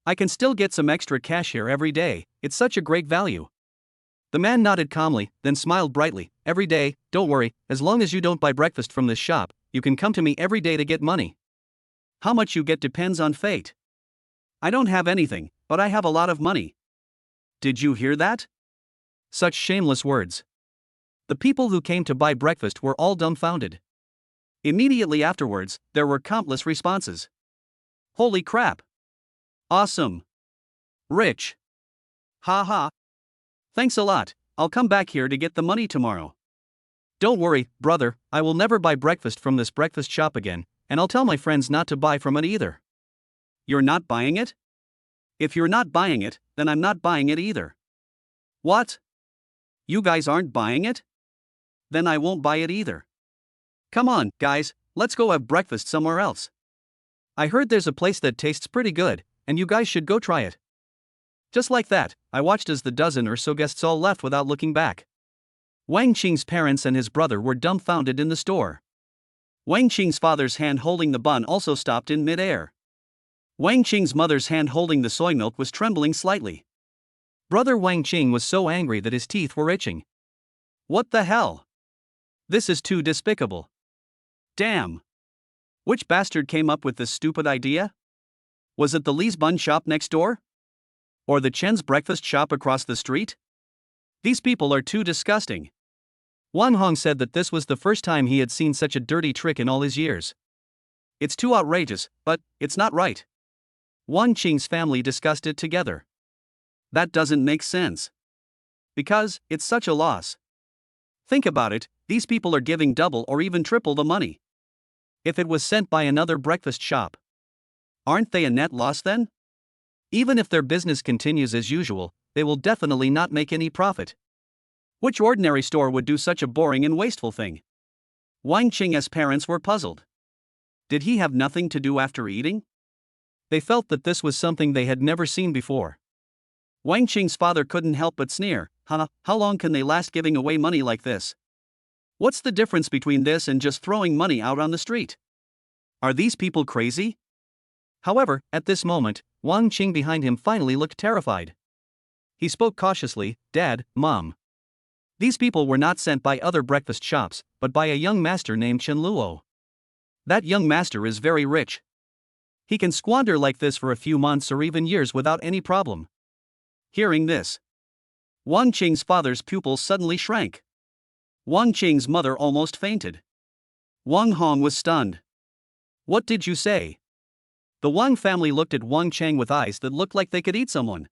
I can still get some extra cash here every day, it's such a great value. The man nodded calmly, then smiled brightly. Every day, don't worry, as long as you don't buy breakfast from this shop, you can come to me every day to get money. How much you get depends on fate. I don't have anything, but I have a lot of money. Did you hear that? Such shameless words. The people who came to buy breakfast were all dumbfounded. Immediately afterwards, there were countless responses. Holy crap! Awesome! Rich! Ha! Thanks a lot, I'll come back here to get the money tomorrow. Don't worry, brother, I will never buy breakfast from this breakfast shop again, and I'll tell my friends not to buy from it either. You're not buying it? If you're not buying it, then I'm not buying it either. What? You guys aren't buying it? Then I won't buy it either. Come on, guys, let's go have breakfast somewhere else. I heard there's a place that tastes pretty good, and you guys should go try it. Just like that, I watched as the dozen or so guests all left without looking back. Wang Qing's parents and his brother were dumbfounded in the store. Wang Qing's father's hand holding the bun also stopped in mid-air. Wang Qing's mother's hand holding the soy milk was trembling slightly. Brother Wang Qing was so angry that his teeth were itching. What the hell? This is too despicable. Damn! Which bastard came up with this stupid idea? Was it the Li's bun shop next door? Or the Chen's breakfast shop across the street? These people are too disgusting. Wang Hong said that this was the first time he had seen such a dirty trick in all his years. It's too outrageous, but it's not right. Wang Qing's family discussed it together. That doesn't make sense. Because it's such a loss. Think about it, these people are giving double or even triple the money. If it was sent by another breakfast shop, aren't they a net loss then? Even if their business continues as usual, they will definitely not make any profit. Which ordinary store would do such a boring and wasteful thing? Wang Qing's parents were puzzled. Did he have nothing to do after eating? They felt that this was something they had never seen before. Wang Qing's father couldn't help but sneer. How long can they last giving away money like this? What's the difference between this and just throwing money out on the street? Are these people crazy? However, at this moment, Wang Qing behind him finally looked terrified. He spoke cautiously, Dad, Mom. These people were not sent by other breakfast shops, but by a young master named Chen Luo. That young master is very rich. He can squander like this for a few months or even years without any problem. Hearing this, Wang Qing's father's pupils suddenly shrank. Wang Qing's mother almost fainted. Wang Hong was stunned. What did you say? The Wang family looked at Wang Cheng with eyes that looked like they could eat someone.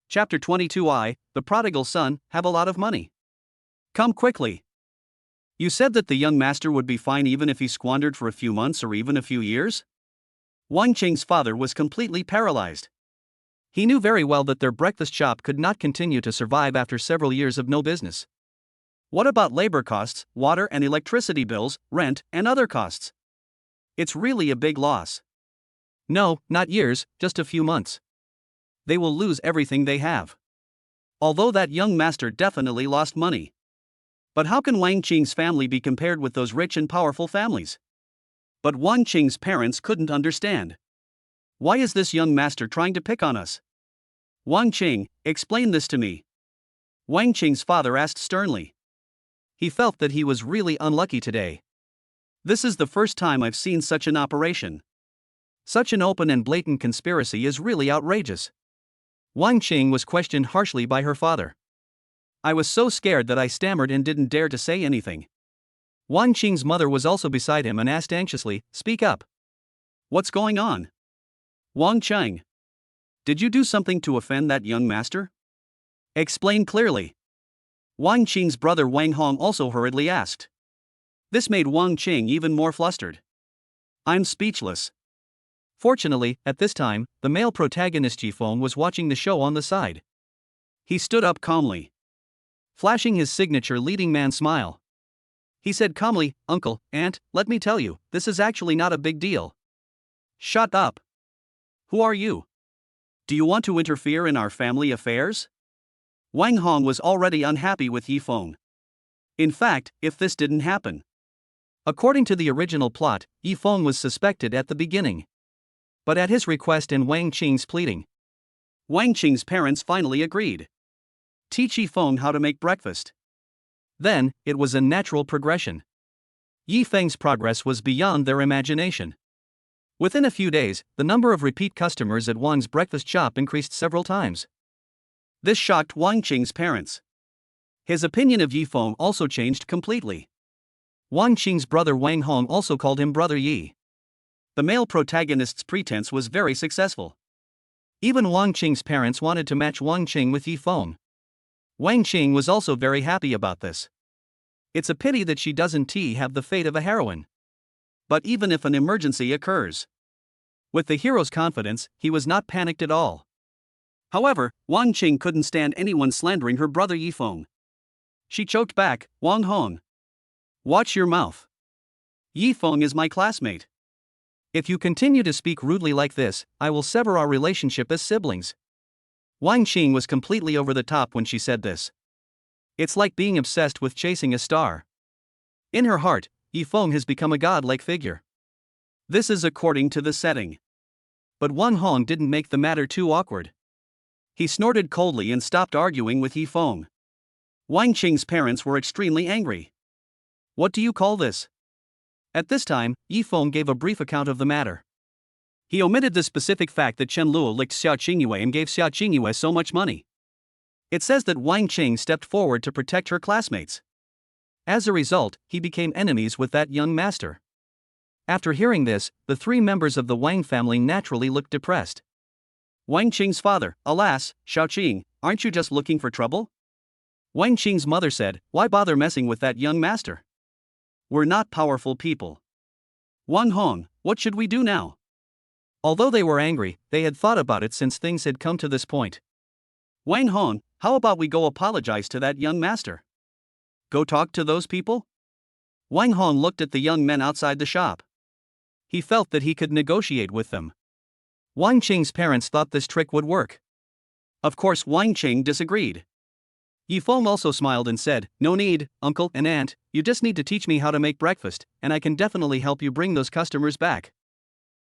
Chapter 22 the prodigal son, have a lot of money. Come quickly. You said that the young master would be fine even if he squandered for a few months or even a few years? Wang Qing's father was completely paralyzed. He knew very well that their breakfast shop could not continue to survive after several years of no business. What about labor costs, water and electricity bills, rent, and other costs? It's really a big loss. No, not years, just a few months. They will lose everything they have. Although that young master definitely lost money. But how can Wang Qing's family be compared with those rich and powerful families? But Wang Qing's parents couldn't understand. Why is this young master trying to pick on us? Wang Qing, explain this to me. Wang Qing's father asked sternly. He felt that he was really unlucky today. This is the first time I've seen such an operation. Such an open and blatant conspiracy is really outrageous. Wang Qing was questioned harshly by her father. I was so scared that I stammered and didn't dare to say anything. Wang Qing's mother was also beside him and asked anxiously, Speak up. What's going on? Wang Qing. Did you do something to offend that young master? Explain clearly. Wang Qing's brother Wang Hong also hurriedly asked. This made Wang Qing even more flustered. I'm speechless. Fortunately, at this time, the male protagonist Yifeng was watching the show on the side. He stood up calmly, flashing his signature leading man smile. He said calmly, "Uncle, aunt, let me tell you, this is actually not a big deal." Shut up. Who are you? Do you want to interfere in our family affairs? Wang Hong was already unhappy with Yifeng. In fact, if this didn't happen. According to the original plot, Yifeng was suspected at the beginning. But at his request and Wang Qing's pleading, Wang Qing's parents finally agreed. Teach Yifeng how to make breakfast. Then, it was a natural progression. Yifeng's progress was beyond their imagination. Within a few days, the number of repeat customers at Wang's breakfast shop increased several times. This shocked Wang Qing's parents. His opinion of Yifeng also changed completely. Wang Qing's brother Wang Hong also called him Brother Yi. The male protagonist's pretense was very successful. Even Wang Qing's parents wanted to match Wang Qing with Yifeng. Wang Qing was also very happy about this. It's a pity that she doesn't have the fate of a heroine. But even if an emergency occurs. With the hero's confidence, he was not panicked at all. However, Wang Qing couldn't stand anyone slandering her brother Yifeng. She choked back, "Wang Hong. Watch your mouth. Yifeng is my classmate. If you continue to speak rudely like this, I will sever our relationship as siblings." Wang Qing was completely over the top when she said this. It's like being obsessed with chasing a star. In her heart, Yifeng has become a god-like figure. This is according to the setting. But Wang Hong didn't make the matter too awkward. He snorted coldly and stopped arguing with Yifeng. Wang Qing's parents were extremely angry. What do you call this? At this time, Yifeng gave a brief account of the matter. He omitted the specific fact that Chen Luo licked Xiaoingua and gave Xiaoingua so much money. It says that Wang Qing stepped forward to protect her classmates. As a result, he became enemies with that young master. After hearing this, the three members of the Wang family naturally looked depressed. Wang Qing's father, alas, Xiaoqing, aren't you just looking for trouble? Wang Qing's mother said, why bother messing with that young master? We're not powerful people. Wang Hong, what should we do now? Although they were angry, they had thought about it since things had come to this point. Wang Hong, how about we go apologize to that young master? Go talk to those people? Wang Hong looked at the young men outside the shop. He felt that he could negotiate with them. Wang Qing's parents thought this trick would work. Of course, Wang Qing disagreed. Yifeng also smiled and said, no need, uncle and aunt, you just need to teach me how to make breakfast, and I can definitely help you bring those customers back.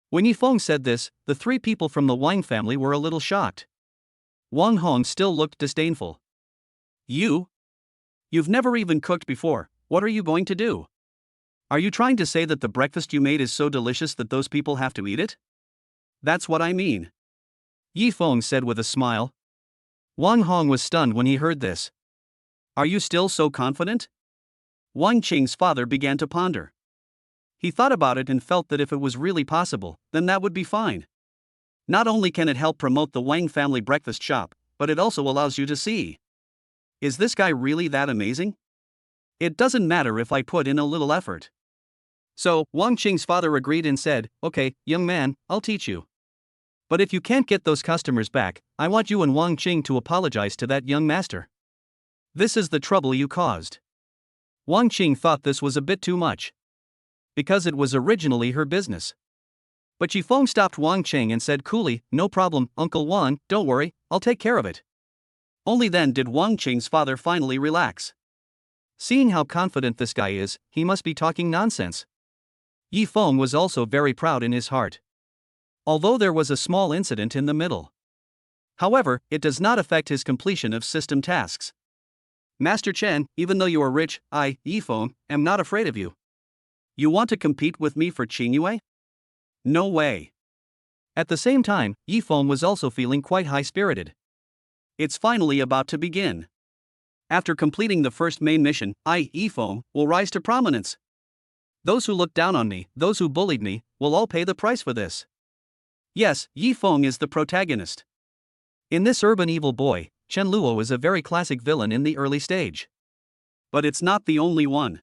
When Yifeng said this, the three people from the Wang family were a little shocked. Wang Hong still looked disdainful. You've never even cooked before, what are you going to do? Are you trying to say that the breakfast you made is so delicious that those people have to eat it? That's what I mean. Yifeng said with a smile. Wang Hong was stunned when he heard this. Are you still so confident? Wang Qing's father began to ponder. He thought about it and felt that if it was really possible, then that would be fine. Not only can it help promote the Wang family breakfast shop, but it also allows you to see. Is this guy really that amazing? It doesn't matter if I put in a little effort. So, Wang Qing's father agreed and said, okay, young man, I'll teach you. But if you can't get those customers back, I want you and Wang Qing to apologize to that young master. This is the trouble you caused. Wang Qing thought this was a bit too much. Because it was originally her business. But Yifeng stopped Wang Qing and said coolly, no problem, Uncle Wang, don't worry, I'll take care of it. Only then did Wang Qing's father finally relax. Seeing how confident this guy is, he must be talking nonsense. Yifeng was also very proud in his heart. Although there was a small incident in the middle. However, it does not affect his completion of system tasks. Master Chen, even though you are rich, I, Yifeng, am not afraid of you. You want to compete with me for Qingyue? No way. At the same time, Yifeng was also feeling quite high-spirited. It's finally about to begin. After completing the first main mission, I, Yifeng, will rise to prominence. Those who looked down on me, those who bullied me, will all pay the price for this. Yes, Yifeng is the protagonist. In this urban evil boy, Chen Luo is a very classic villain in the early stage. But it's not the only one.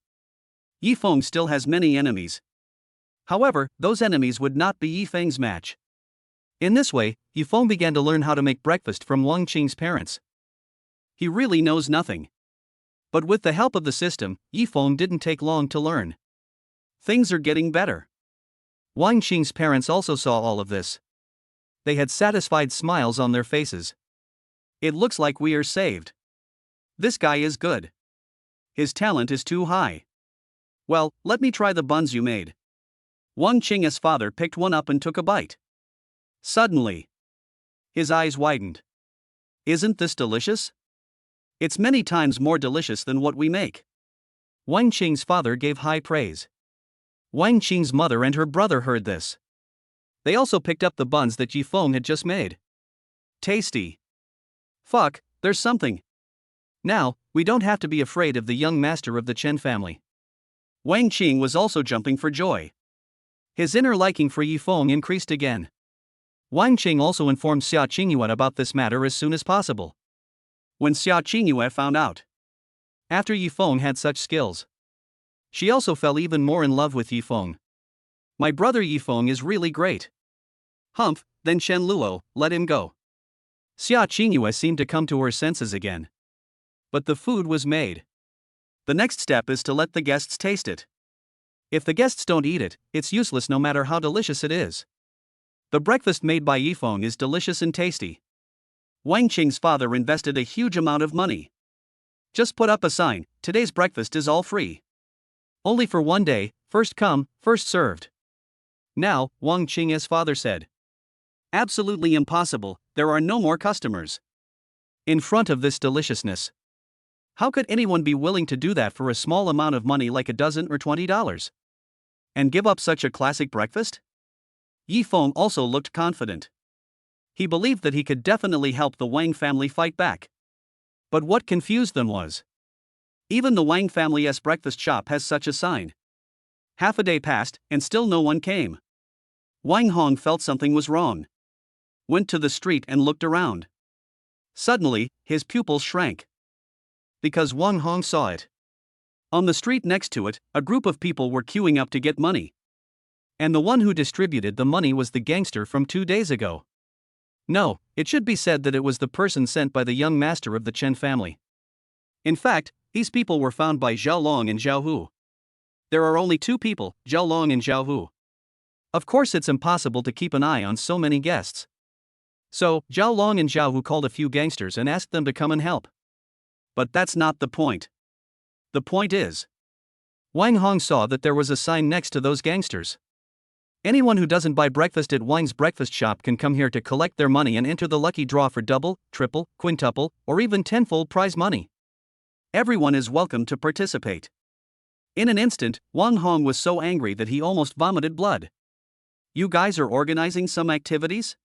Yifeng still has many enemies. However, those enemies would not be Yifeng's match. In this way, Yifeng began to learn how to make breakfast from Wang Qing's parents. He really knows nothing. But with the help of the system, Yifeng didn't take long to learn. Things are getting better. Wang Qing's parents also saw all of this. They had satisfied smiles on their faces. It looks like we are saved. This guy is good. His talent is too high. Well, let me try the buns you made. Wang Qing's father picked one up and took a bite. Suddenly, his eyes widened. Isn't this delicious? It's many times more delicious than what we make. Wang Qing's father gave high praise. Wang Qing's mother and her brother heard this. They also picked up the buns that Yifeng had just made. Tasty. Fuck, there's something. Now, we don't have to be afraid of the young master of the Chen family. Wang Qing was also jumping for joy. His inner liking for Yifeng increased again. Wang Qing also informed Xiaoingua about this matter as soon as possible. When Xiaoingua found out, after Yifeng had such skills, she also fell even more in love with Yifeng. My brother Yifeng is really great. Humph, then Shen Luo, let him go. Xiaoingua seemed to come to her senses again. But the food was made. The next step is to let the guests taste it. If the guests don't eat it, it's useless no matter how delicious it is. The breakfast made by Yifeng is delicious and tasty. Wang Qing's father invested a huge amount of money. Just put up a sign, today's breakfast is all free. Only for one day, first come, first served. Now, Wang Qing's father said. Absolutely impossible, there are no more customers. In front of this deliciousness, how could anyone be willing to do that for a small amount of money like a dozen or $20? And give up such a classic breakfast? Yifeng also looked confident. He believed that he could definitely help the Wang family fight back. But what confused them was, even the Wang family's breakfast shop has such a sign. Half a day passed, and still no one came. Wang Hong felt something was wrong. Went to the street and looked around. Suddenly, his pupils shrank. Because Wang Hong saw it. On the street next to it, a group of people were queuing up to get money. And the one who distributed the money was the gangster from 2 days ago. No, it should be said that it was the person sent by the young master of the Chen family. In fact, these people were found by Zhao Long and Zhao Hu. There are only 2 people, Zhao Long and Zhao Hu. Of course it's impossible to keep an eye on so many guests. So, Zhao Long and Zhao Hu called a few gangsters and asked them to come and help. But that's not the point. The point is, Wang Hong saw that there was a sign next to those gangsters. Anyone who doesn't buy breakfast at Wang's breakfast shop can come here to collect their money and enter the lucky draw for double, triple, quintuple, or even tenfold prize money. Everyone is welcome to participate. In an instant, Wang Hong was so angry that he almost vomited blood. You guys are organizing some activities?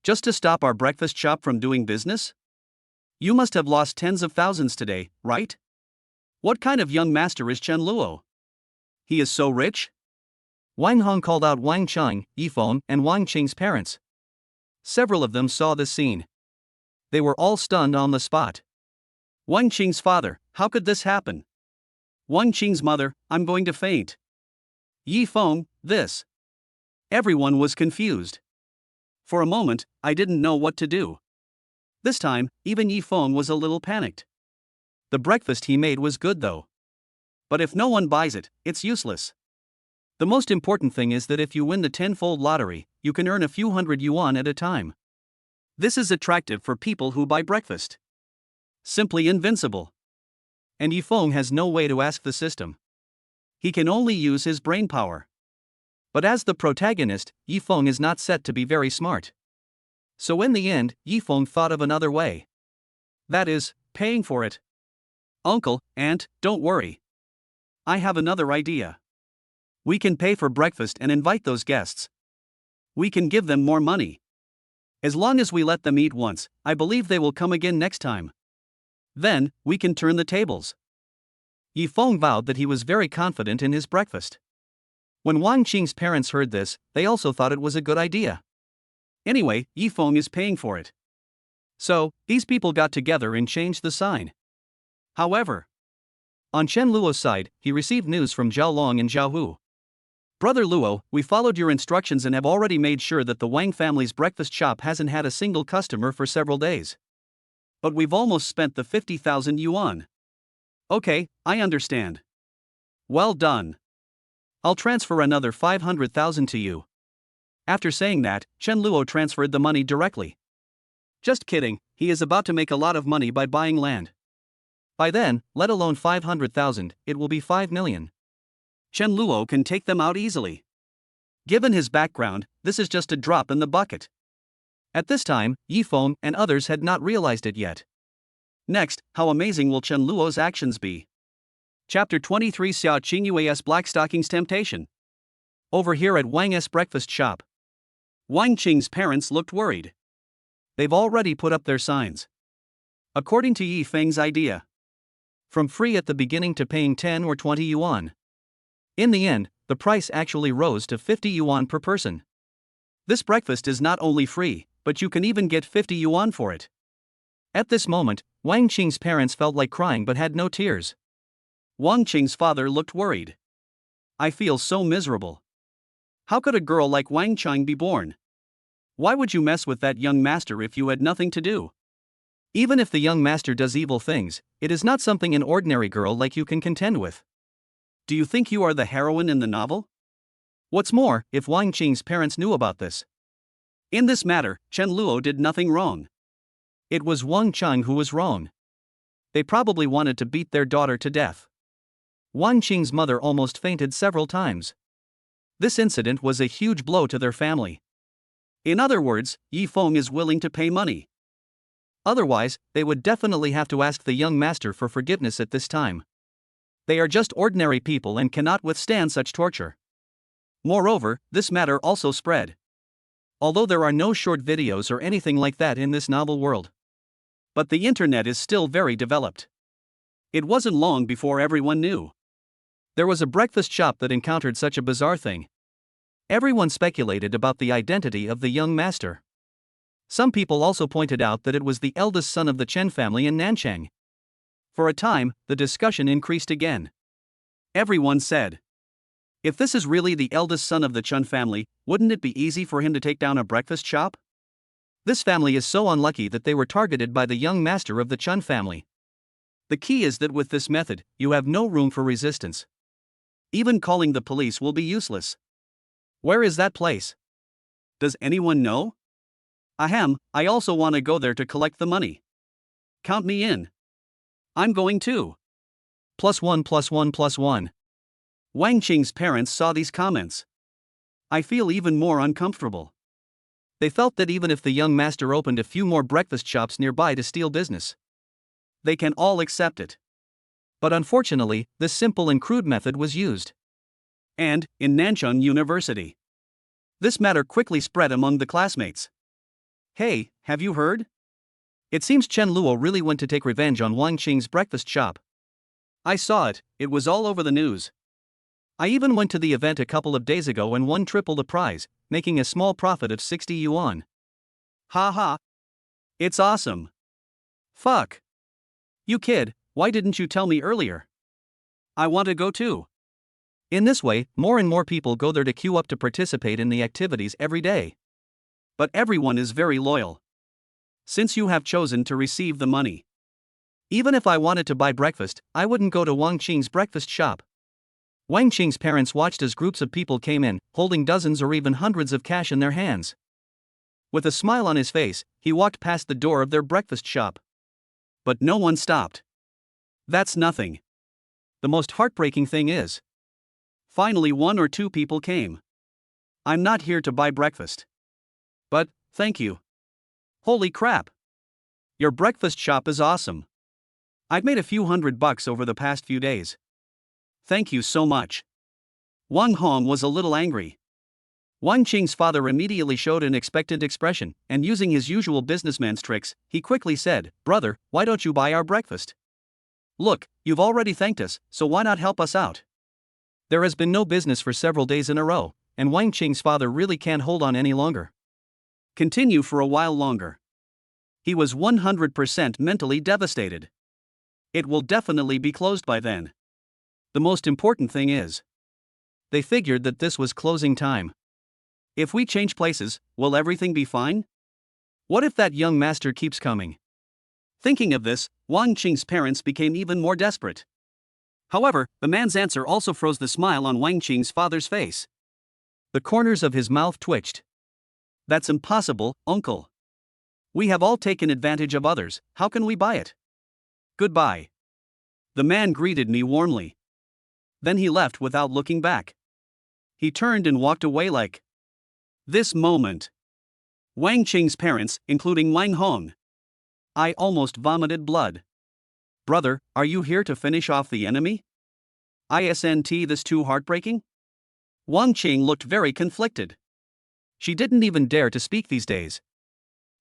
Just to stop our breakfast shop from doing business? You must have lost tens of thousands today, right? What kind of young master is Chen Luo? He is so rich? Wang Hong called out Wang Qing, Yifeng, and Wang Qing's parents. Several of them saw this scene. They were all stunned on the spot. Wang Qing's father, how could this happen? Wang Qing's mother, I'm going to faint. Yifeng, this. Everyone was confused. For a moment, I didn't know what to do. This time, even Yifeng was a little panicked. The breakfast he made was good though. But if no one buys it, it's useless. The most important thing is that if you win the tenfold lottery, you can earn a few hundred yuan at a time. This is attractive for people who buy breakfast. Simply invincible. And Yifeng has no way to ask the system. He can only use his brain power. But as the protagonist, Yifeng is not set to be very smart. So in the end, Yifeng thought of another way. That is, paying for it. Uncle, aunt, don't worry. I have another idea. We can pay for breakfast and invite those guests. We can give them more money. As long as we let them eat once, I believe they will come again next time. Then, we can turn the tables. Yifeng vowed that he was very confident in his breakfast. When Wang Qing's parents heard this, they also thought it was a good idea. Anyway, Yifeng is paying for it. So, these people got together and changed the sign. However, On Chen Luo's side, he received news from Zhao Long and Zhao Hu. Brother Luo, we followed your instructions and have already made sure that the Wang family's breakfast shop hasn't had a single customer for several days. But we've almost spent the 50,000 yuan. Okay, I understand. Well done. I'll transfer another 500,000 to you. After saying that, Chen Luo transferred the money directly. Just kidding, he is about to make a lot of money by buying land. By then, let alone 500,000, it will be 5 million. Chen Luo can take them out easily. Given his background, this is just a drop in the bucket. At this time, Yifeng and others had not realized it yet. Next, how amazing will Chen Luo's actions be? Chapter 23 Xiaoinghua's Blackstockings Temptation. Over here at Wang's breakfast shop. Wang Qing's parents looked worried. They've already put up their signs. According to Yifeng's idea. From free at the beginning to paying 10 or 20 yuan. In the end, the price actually rose to 50 yuan per person. This breakfast is not only free, but you can even get 50 yuan for it. At this moment, Wang Qing's parents felt like crying but had no tears. Wang Qing's father looked worried. I feel so miserable. How could a girl like Wang Qing be born? Why would you mess with that young master if you had nothing to do? Even if the young master does evil things, it is not something an ordinary girl like you can contend with. Do you think you are the heroine in the novel? What's more, if Wang Qing's parents knew about this? In this matter, Chen Luo did nothing wrong. It was Wang Qing who was wrong. They probably wanted to beat their daughter to death. Wang Qing's mother almost fainted several times. This incident was a huge blow to their family. In other words, Yifeng is willing to pay money. Otherwise, they would definitely have to ask the young master for forgiveness at this time. They are just ordinary people and cannot withstand such torture. Moreover, this matter also spread. Although there are no short videos or anything like that in this novel world. But the internet is still very developed. It wasn't long before everyone knew. There was a breakfast shop that encountered such a bizarre thing. Everyone speculated about the identity of the young master. Some people also pointed out that it was the eldest son of the Chen family in Nanchang. For a time, the discussion increased again. Everyone said, if this is really the eldest son of the Chen family, wouldn't it be easy for him to take down a breakfast shop? This family is so unlucky that they were targeted by the young master of the Chen family. The key is that with this method, you have no room for resistance. Even calling the police will be useless. Where is that place? Does anyone know? Ahem, I also want to go there to collect the money. Count me in. I'm going too. +1 +1 +1. Wang Qing's parents saw these comments. I feel even more uncomfortable. They felt that even if the young master opened a few more breakfast shops nearby to steal business, they can all accept it. But unfortunately, this simple and crude method was used. And, in Nanchang University, this matter quickly spread among the classmates. Hey, have you heard? It seems Chen Luo really went to take revenge on Wang Qing's breakfast shop. I saw it, it was all over the news. I even went to the event a couple of days ago and won triple the prize, making a small profit of 60 yuan. Haha. It's awesome. Fuck. You kid, why didn't you tell me earlier? I want to go too. In this way, more and more people go there to queue up to participate in the activities every day. But everyone is very loyal. Since you have chosen to receive the money. Even if I wanted to buy breakfast, I wouldn't go to Wang Qing's breakfast shop. Wang Qing's parents watched as groups of people came in, holding dozens or even hundreds of cash in their hands. With a smile on his face, he walked past the door of their breakfast shop. But no one stopped. That's nothing. The most heartbreaking thing is, finally 1 or 2 people came. I'm not here to buy breakfast. But, thank you. Holy crap. Your breakfast shop is awesome. I've made a few $100 over the past few days. Thank you so much. Wang Hong was a little angry. Wang Qing's father immediately showed an expectant expression, and using his usual businessman's tricks, he quickly said, Brother, why don't you buy our breakfast? Look, you've already thanked us, so why not help us out? There has been no business for several days in a row, and Wang Qing's father really can't hold on any longer. Continue for a while longer. He was 100% mentally devastated. It will definitely be closed by then. The most important thing is, they figured that this was closing time. If we change places, will everything be fine? What if that young master keeps coming? Thinking of this, Wang Qing's parents became even more desperate. However, the man's answer also froze the smile on Wang Qing's father's face. The corners of his mouth twitched. That's impossible, uncle. We have all taken advantage of others, how can we buy it? Goodbye. The man greeted me warmly. Then he left without looking back. He turned and walked away like. This moment. Wang Qing's parents, including Wang Hong. I almost vomited blood. Brother, are you here to finish off the enemy? Isn't this too heartbreaking? Wang Qing looked very conflicted. She didn't even dare to speak these days.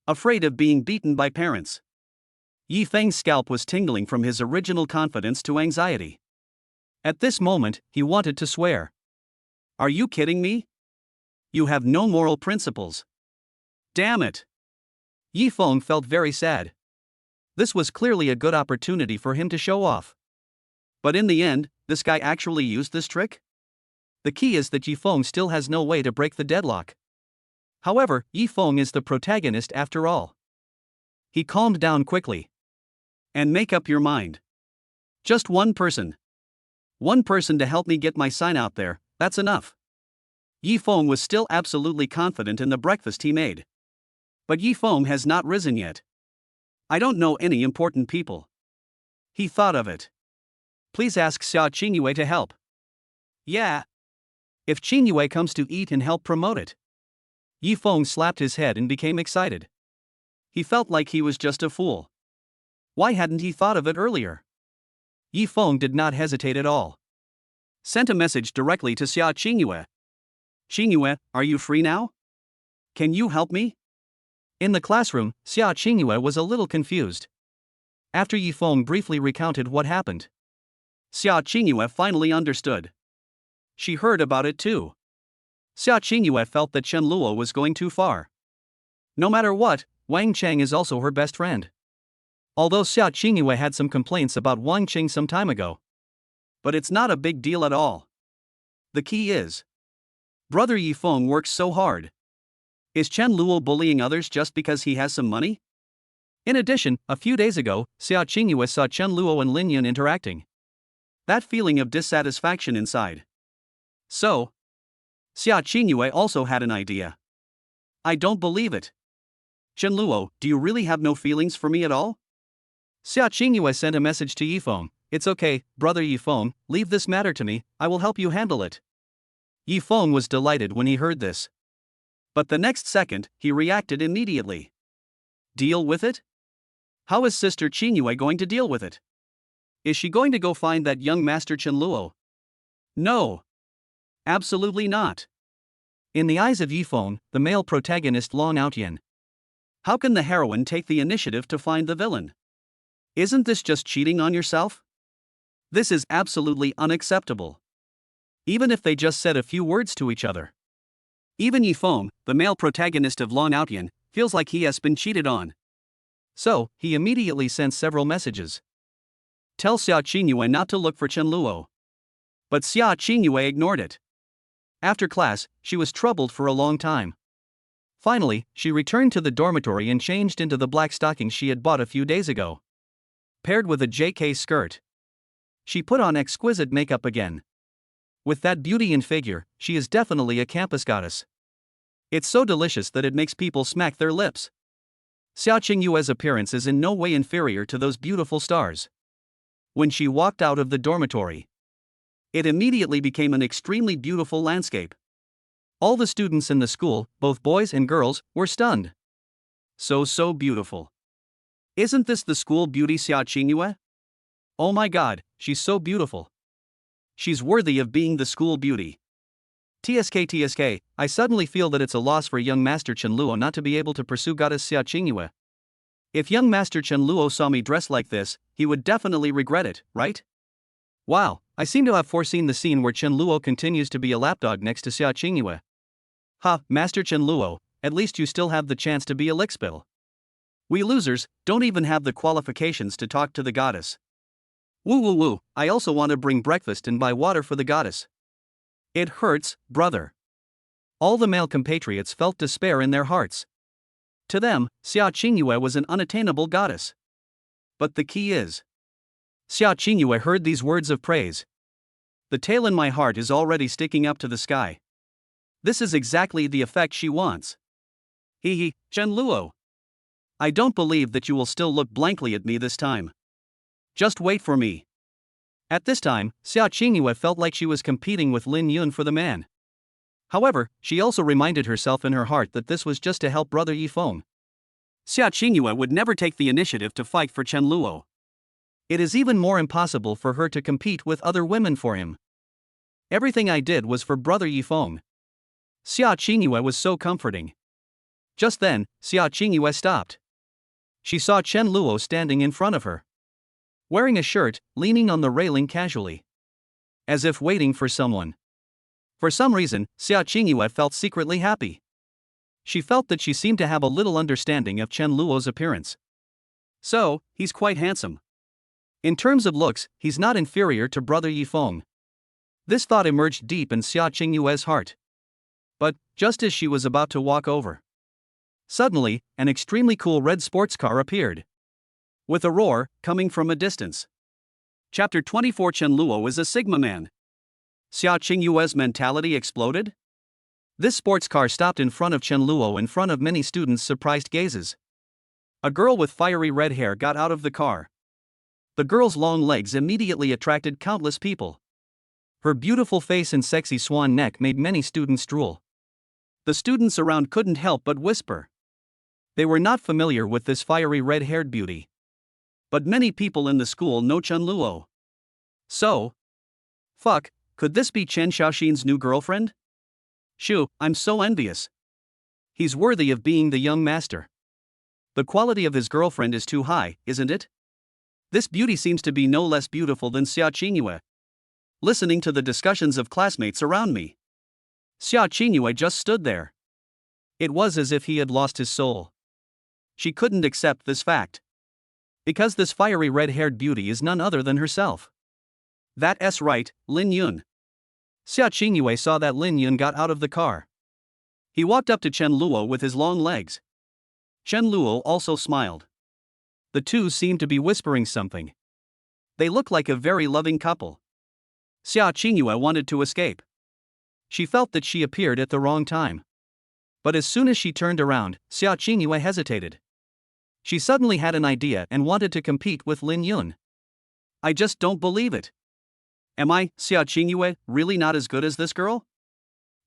Afraid of being beaten by parents. Yi Feng's scalp was tingling from his original confidence to anxiety. At this moment, he wanted to swear. Are you kidding me? You have no moral principles. Damn it. Yi Feng felt very sad. This was clearly a good opportunity for him to show off. But in the end, this guy actually used this trick? The key is that Yi Feng still has no way to break the deadlock. However, Yi Feng is the protagonist after all. He calmed down quickly. And make up your mind. Just one person. One person to help me get my sign out there, that's enough. Yi Feng was still absolutely confident in the breakfast he made. But Yi Feng has not risen yet. I don't know any important people. He thought of it. Please ask Xiaoingua to help. Yeah. If Qingyue comes to eat and help promote it. Yi Feng slapped his head and became excited. He felt like he was just a fool. Why hadn't he thought of it earlier? Yi Feng did not hesitate at all. Sent a message directly to Xiaoingua. Qingyue, are you free now? Can you help me? In the classroom, Xiaoingua was a little confused. After Yi Feng briefly recounted what happened, Xiaoingua finally understood. She heard about it too. Xiaoingua felt that Chen Luo was going too far. No matter what, Wang Cheng is also her best friend. Although Xiaoingua had some complaints about Wang Qing some time ago. But it's not a big deal at all. The key is, brother Yi Feng works so hard. Is Chen Luo bullying others just because he has some money? In addition, a few days ago, Xiaoingua saw Chen Luo and Lin Yun interacting. That feeling of dissatisfaction inside. So, Xiaoingua also had an idea. I don't believe it. Chen Luo, do you really have no feelings for me at all? Xiaoingua sent a message to Yi Feng. It's okay, brother Yi Feng, leave this matter to me, I will help you handle it. Yi Feng was delighted when he heard this. But the next second, he reacted immediately. Deal with it? How is Sister Qingyue going to deal with it? Is she going to go find that young master Chen Luo? No. Absolutely not. In the eyes of Yi Feng, the male protagonist Long Outyan. How can the heroine take the initiative to find the villain? Isn't this just cheating on yourself? This is absolutely unacceptable. Even if they just said a few words to each other. Even Yi Feng, the male protagonist of Long Outyan, feels like he has been cheated on. So, he immediately sent several messages. Tell Xiaoingua not to look for Chen Luo. But Xiaoingua ignored it. After class, she was troubled for a long time. Finally, she returned to the dormitory and changed into the black stockings she had bought a few days ago. Paired with a JK skirt. She put on exquisite makeup again. With that beauty and figure, she is definitely a campus goddess. It's so delicious that it makes people smack their lips. Xiaoinghua's appearance is in no way inferior to those beautiful stars. When she walked out of the dormitory, it immediately became an extremely beautiful landscape. All the students in the school, both boys and girls, were stunned. So beautiful. Isn't this the school beauty Xiaoingua? Oh my god, she's so beautiful. She's worthy of being the school beauty. TSK, I suddenly feel that it's a loss for young Master Chen Luo not to be able to pursue goddess Xiaoingua. If young Master Chen Luo saw me dressed like this, he would definitely regret it, right? Wow, I seem to have foreseen the scene where Chen Luo continues to be a lapdog next to Xiaoingua. Ha, Master Chen Luo, at least you still have the chance to be a lickspill. We losers don't even have the qualifications to talk to the goddess. Woo woo woo, I also want to bring breakfast and buy water for the goddess. It hurts, brother. All the male compatriots felt despair in their hearts. To them, Xiaoingua was an unattainable goddess. But the key is. Xiaoingua heard these words of praise. The tail in my heart is already sticking up to the sky. This is exactly the effect she wants. Hee, Chen Luo. I don't believe that you will still look blankly at me this time. Just wait for me. At this time, Xiaoingua felt like she was competing with Lin Yun for the man. However, she also reminded herself in her heart that this was just to help brother Yifeng. Xiaoingua would never take the initiative to fight for Chen Luo. It is even more impossible for her to compete with other women for him. Everything I did was for brother Yifeng. Xiaoingua was so comforting. Just then, Xiaoingua stopped. She saw Chen Luo standing in front of her. Wearing a shirt, leaning on the railing casually. As if waiting for someone. For some reason, Xiaoingua felt secretly happy. She felt that she seemed to have a little understanding of Chen Luo's appearance. So, he's quite handsome. In terms of looks, he's not inferior to brother Yifeng. This thought emerged deep in Xiaoinghua's heart. But, just as she was about to walk over, suddenly, an extremely cool red sports car appeared. With a roar, coming from a distance. Chapter 24 Chen Luo is a Sigma man. Xiaoinghua's mentality exploded? This sports car stopped in front of Chen Luo in front of many students' surprised gazes. A girl with fiery red hair got out of the car. The girl's long legs immediately attracted countless people. Her beautiful face and sexy swan neck made many students drool. The students around couldn't help but whisper. They were not familiar with this fiery red-haired beauty. But many people in the school know Chen Luo. So, fuck, could this be Chen Xiaoxin's new girlfriend? Shoo, I'm so envious. He's worthy of being the young master. The quality of his girlfriend is too high, isn't it? This beauty seems to be no less beautiful than Xiaoingua. Listening to the discussions of classmates around me, Xiaoingua just stood there. It was as if he had lost his soul. She couldn't accept this fact. Because this fiery red-haired beauty is none other than herself. That's right, Lin Yun. Xiaoingua saw that Lin Yun got out of the car. He walked up to Chen Luo with his long legs. Chen Luo also smiled. The two seemed to be whispering something. They looked like a very loving couple. Xiaoingua wanted to escape. She felt that she appeared at the wrong time. But as soon as she turned around, Xiaoingua hesitated. She suddenly had an idea and wanted to compete with Lin Yun. I just don't believe it. Am I, Xiaoingua, really not as good as this girl?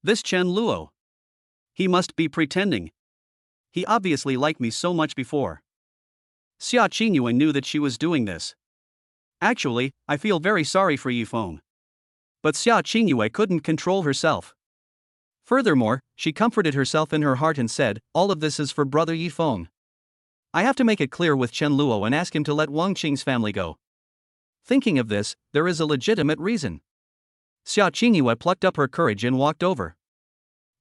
This Chen Luo. He must be pretending. He obviously liked me so much before. Xiaoingua knew that she was doing this. Actually, I feel very sorry for Yifeng. But Xiaoingua couldn't control herself. Furthermore, she comforted herself in her heart and said, all of this is for brother Yifeng. I have to make it clear with Chen Luo and ask him to let Wang Qing's family go. Thinking of this, there is a legitimate reason. Xiaoingua plucked up her courage and walked over.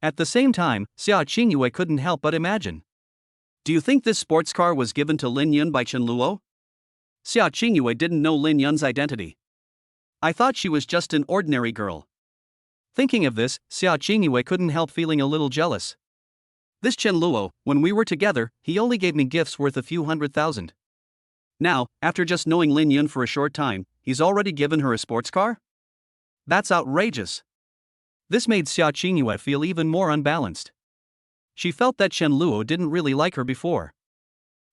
At the same time, Xiaoingua couldn't help but imagine. Do you think this sports car was given to Lin Yun by Chen Luo? Xiaoingua didn't know Lin Yun's identity. I thought she was just an ordinary girl. Thinking of this, Xiaoingua couldn't help feeling a little jealous. This Chen Luo, when we were together, he only gave me gifts worth a few $100,000. Now, after just knowing Lin Yun for a short time, he's already given her a sports car? That's outrageous. This made Xiaoingua feel even more unbalanced. She felt that Chen Luo didn't really like her before.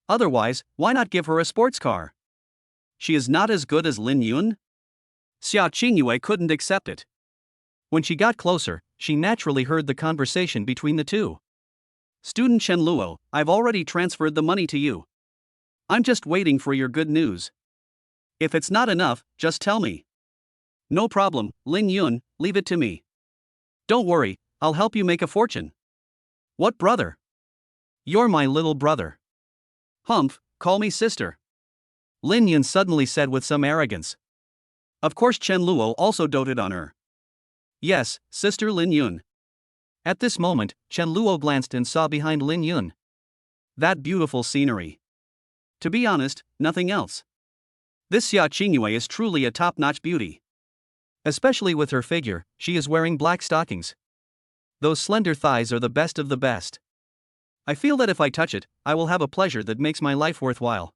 Otherwise, why not give her a sports car? She is not as good as Lin Yun? Xiaoingua couldn't accept it. When she got closer, she naturally heard the conversation between the two. Student Chen Luo, I've already transferred the money to you. I'm just waiting for your good news. If it's not enough, just tell me. No problem, Lin Yun, leave it to me. Don't worry, I'll help you make a fortune. What brother? You're my little brother. Humph, call me sister. Lin Yun suddenly said with some arrogance. Of course Chen Luo also doted on her. Yes, sister Lin Yun. At this moment, Chen Luo glanced and saw behind Lin Yun. That beautiful scenery. To be honest, nothing else. This Xiaoingua is truly a top-notch beauty. Especially with her figure, she is wearing black stockings. Those slender thighs are the best of the best. I feel that if I touch it, I will have a pleasure that makes my life worthwhile.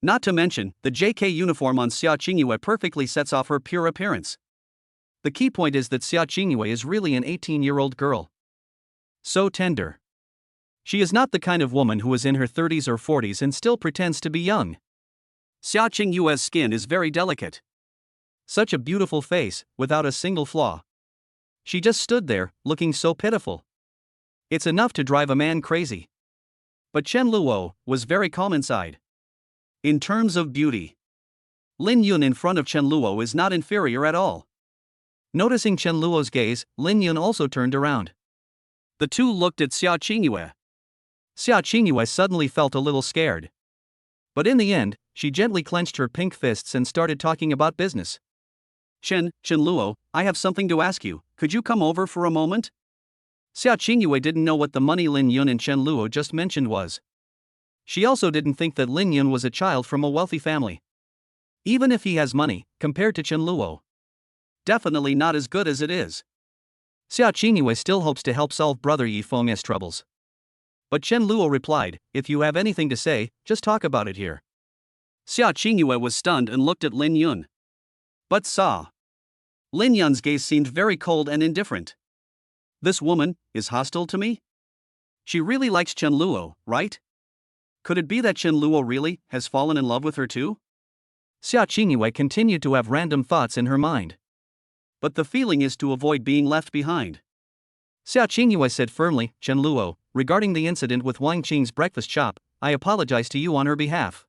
Not to mention, the JK uniform on Xiaoingua perfectly sets off her pure appearance. The key point is that Xiaoingua is really an 18-year-old girl. So tender. She is not the kind of woman who is in her 30s or 40s and still pretends to be young. Xiaoingua's skin is very delicate. Such a beautiful face, without a single flaw. She just stood there, looking so pitiful. It's enough to drive a man crazy. But Chen Luo was very calm inside. In terms of beauty, Lin Yun in front of Chen Luo is not inferior at all. Noticing Chen Luo's gaze, Lin Yun also turned around. The two looked at Xiaoingua. Xiaoingua suddenly felt a little scared. But in the end, she gently clenched her pink fists and started talking about business. Chen Luo, I have something to ask you, could you come over for a moment? Xiaoingua didn't know what the money Lin Yun and Chen Luo just mentioned was. She also didn't think that Lin Yun was a child from a wealthy family. Even if he has money, compared to Chen Luo, definitely not as good as it is. Xiaoingua still hopes to help solve brother Yifeng's troubles. But Chen Luo replied, if you have anything to say, just talk about it here. Xiaoingua was stunned and looked at Lin Yun. But saw. Lin Yun's gaze seemed very cold and indifferent. This woman is hostile to me? She really likes Chen Luo, right? Could it be that Chen Luo really has fallen in love with her too? Xiaoingua continued to have random thoughts in her mind. But the feeling is to avoid being left behind. Xiaoingua said firmly, Chen Luo, regarding the incident with Wang Qing's breakfast shop, I apologize to you on her behalf.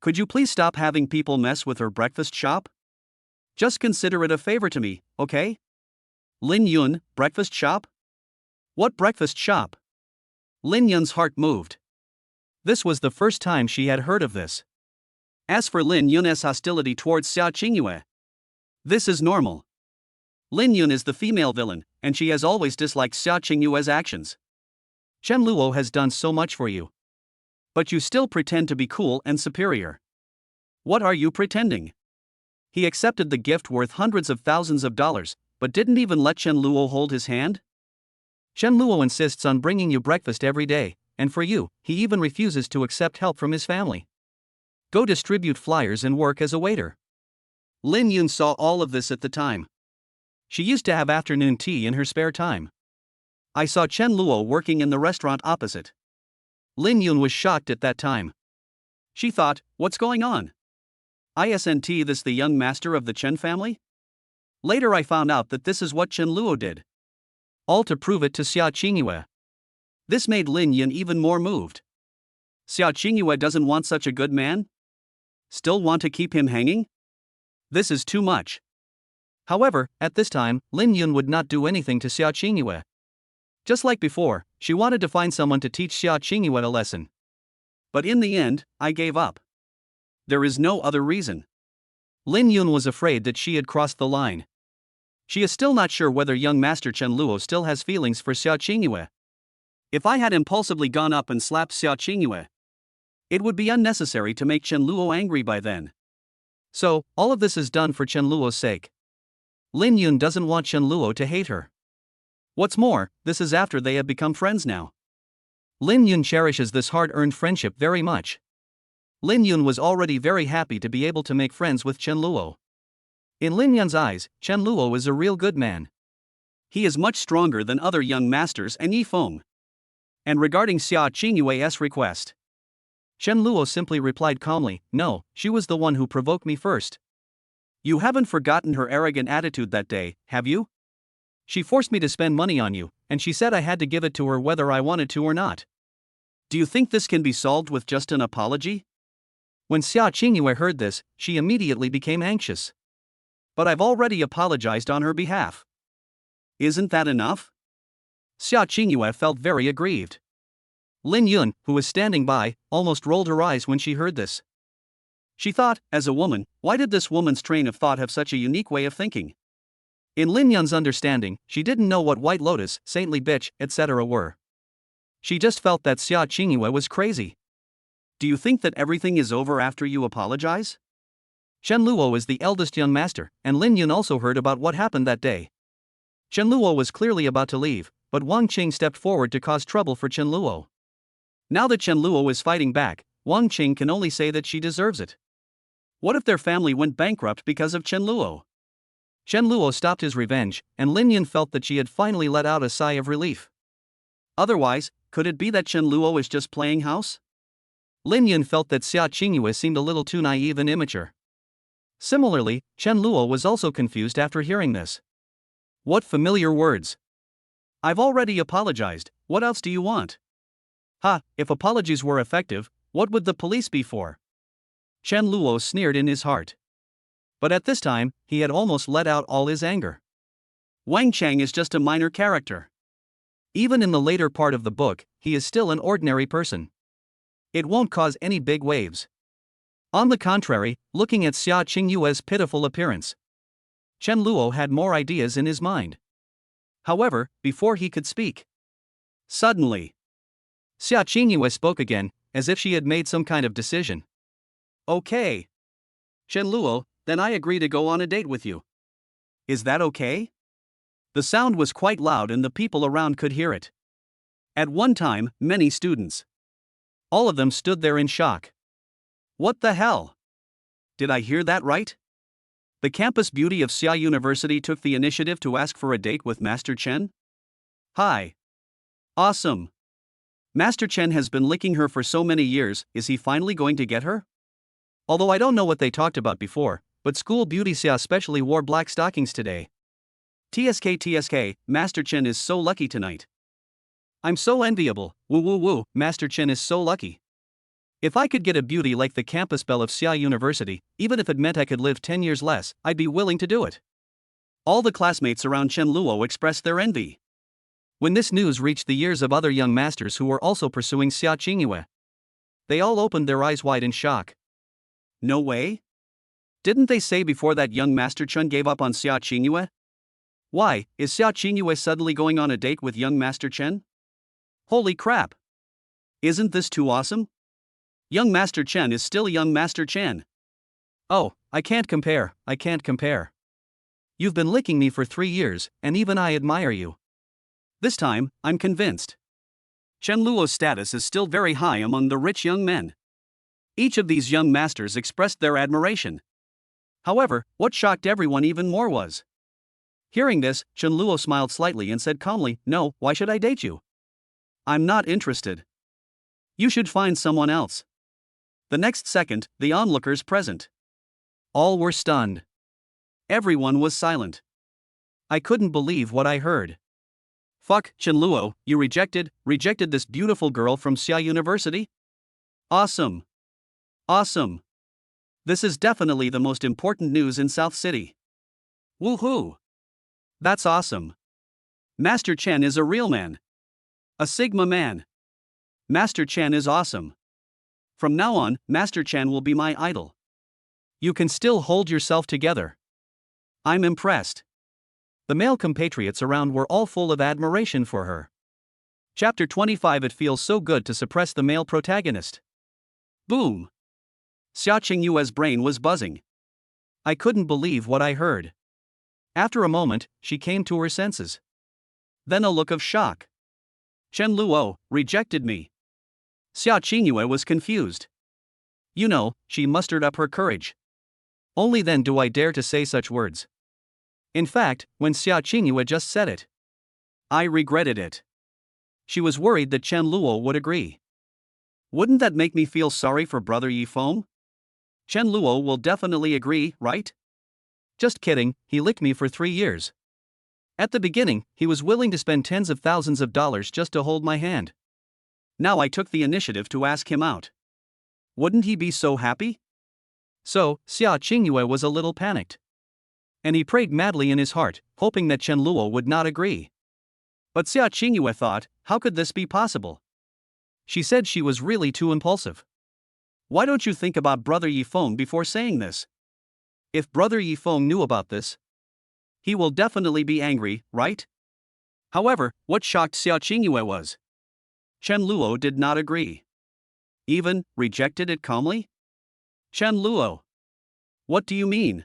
Could you please stop having people mess with her breakfast shop? Just consider it a favor to me, okay? Lin Yun, breakfast shop? What breakfast shop? Lin Yun's heart moved. This was the first time she had heard of this. As for Lin Yun's hostility towards Xiaoingua, this is normal. Lin Yun is the female villain, and she has always disliked Xiaoingua's actions. Chen Luo has done so much for you. But you still pretend to be cool and superior. What are you pretending? He accepted the gift worth hundreds of thousands of dollars, but didn't even let Chen Luo hold his hand? Chen Luo insists on bringing you breakfast every day, and for you, he even refuses to accept help from his family. Go distribute flyers and work as a waiter. Lin Yun saw all of this at the time. She used to have afternoon tea in her spare time. I saw Chen Luo working in the restaurant opposite. Lin Yun was shocked at that time. She thought, what's going on? Isn't this the young master of the Chen family? Later I found out that this is what Chen Luo did. All to prove it to Xiaoingua. This made Lin Yun even more moved. Xiaoingua doesn't want such a good man? Still want to keep him hanging? This is too much. However, at this time, Lin Yun would not do anything to Xiaoingua. Just like before, she wanted to find someone to teach Xiaoingua a lesson. But in the end, I gave up. There is no other reason. Lin Yun was afraid that she had crossed the line. She is still not sure whether young Master Chen Luo still has feelings for Xiaoingua. If I had impulsively gone up and slapped Xiaoingua, it would be unnecessary to make Chen Luo angry by then. So, all of this is done for Chen Luo's sake. Lin Yun doesn't want Chen Luo to hate her. What's more, this is after they have become friends now. Lin Yun cherishes this hard-earned friendship very much. Lin Yun was already very happy to be able to make friends with Chen Luo. In Lin Yun's eyes, Chen Luo is a real good man. He is much stronger than other young masters and Yifeng. And regarding Xiaoingua's request, Chen Luo simply replied calmly, no, she was the one who provoked me first. You haven't forgotten her arrogant attitude that day, have you? She forced me to spend money on you, and she said I had to give it to her whether I wanted to or not. Do you think this can be solved with just an apology? When Xiaoingua heard this, she immediately became anxious. But I've already apologized on her behalf. Isn't that enough? Xiaoingua felt very aggrieved. Lin Yun, who was standing by, almost rolled her eyes when she heard this. She thought, as a woman, why did this woman's train of thought have such a unique way of thinking? In Lin Yun's understanding, she didn't know what White Lotus, Saintly Bitch, etc. were. She just felt that Xiaoingua was crazy. Do you think that everything is over after you apologize? Chen Luo is the eldest young master, and Lin Yun also heard about what happened that day. Chen Luo was clearly about to leave, but Wang Qing stepped forward to cause trouble for Chen Luo. Now that Chen Luo is fighting back, Wang Qing can only say that she deserves it. What if their family went bankrupt because of Chen Luo? Chen Luo stopped his revenge, and Lin Yun felt that she had finally let out a sigh of relief. Otherwise, could it be that Chen Luo is just playing house? Lin Yun felt that Xiaoingua seemed a little too naive and immature. Similarly, Chen Luo was also confused after hearing this. What familiar words? I've already apologized, what else do you want? Ha, if apologies were effective, what would the police be for? Chen Luo sneered in his heart. But at this time, he had almost let out all his anger. Wang Chang is just a minor character. Even in the later part of the book, he is still an ordinary person. It won't cause any big waves. On the contrary, looking at Xiaoingua's pitiful appearance, Chen Luo had more ideas in his mind. However, before he could speak, suddenly, Xiaoingua spoke again, as if she had made some kind of decision. Okay. Chen Luo, then I agree to go on a date with you. Is that okay? The sound was quite loud and the people around could hear it. At one time, many students. All of them stood there in shock. What the hell? Did I hear that right? The campus beauty of Xia University took the initiative to ask for a date with Master Chen? Hi. Awesome. Master Chen has been licking her for so many years, is he finally going to get her? Although I don't know what they talked about before, but school beauty Xia especially wore black stockings today. TSK, Master Chen is so lucky tonight. I'm so enviable, woo woo woo, Master Chen is so lucky. If I could get a beauty like the campus belle of Xia University, even if it meant I could live 10 years less, I'd be willing to do it. All the classmates around Chen Luo expressed their envy. When this news reached the ears of other young masters who were also pursuing Xiaoingua, they all opened their eyes wide in shock. No way? Didn't they say before that young Master Chen gave up on Xiaoingua? Why, is Xiaoingua suddenly going on a date with young Master Chen? Holy crap! Isn't this too awesome? Young Master Chen is still young Master Chen. Oh, I can't compare. You've been licking me for 3 years, and even I admire you. This time, I'm convinced. Chen Luo's status is still very high among the rich young men. Each of these young masters expressed their admiration. However, what shocked everyone even more was. Hearing this, Chen Luo smiled slightly and said calmly, "No, why should I date you? I'm not interested. You should find someone else." The next second, the onlookers present. All were stunned. Everyone was silent. I couldn't believe what I heard. Fuck, Chen Luo, you rejected this beautiful girl from Xia University? Awesome. Awesome. This is definitely the most important news in South City. Woohoo. That's awesome. Master Chen is a real man. A Sigma man. Master Chen is awesome. From now on, Master Chen will be my idol. You can still hold yourself together. I'm impressed. The male compatriots around were all full of admiration for her. Chapter 25. It feels so good to suppress the male protagonist. Boom. Xiaoinggua's brain was buzzing. I couldn't believe what I heard. After a moment, she came to her senses. Then a look of shock. Chen Luo rejected me. Xiaoingua was confused. You know, she mustered up her courage. Only then do I dare to say such words. In fact, when Xiaoingua just said it, I regretted it. She was worried that Chen Luo would agree. Wouldn't that make me feel sorry for brother Yifeng? Chen Luo will definitely agree, right? Just kidding, he licked me for 3 years. At the beginning, he was willing to spend tens of thousands of dollars just to hold my hand. Now I took the initiative to ask him out. Wouldn't he be so happy? So, Xiaoingua was a little panicked. And he prayed madly in his heart, hoping that Chen Luo would not agree. But Xiaoingua thought, how could this be possible? She said she was really too impulsive. Why don't you think about brother Yifeng before saying this? If brother Yifeng knew about this, he will definitely be angry, right? However, what shocked Xiaoingua was Chen Luo did not agree. Even rejected it calmly? Chen Luo. What do you mean?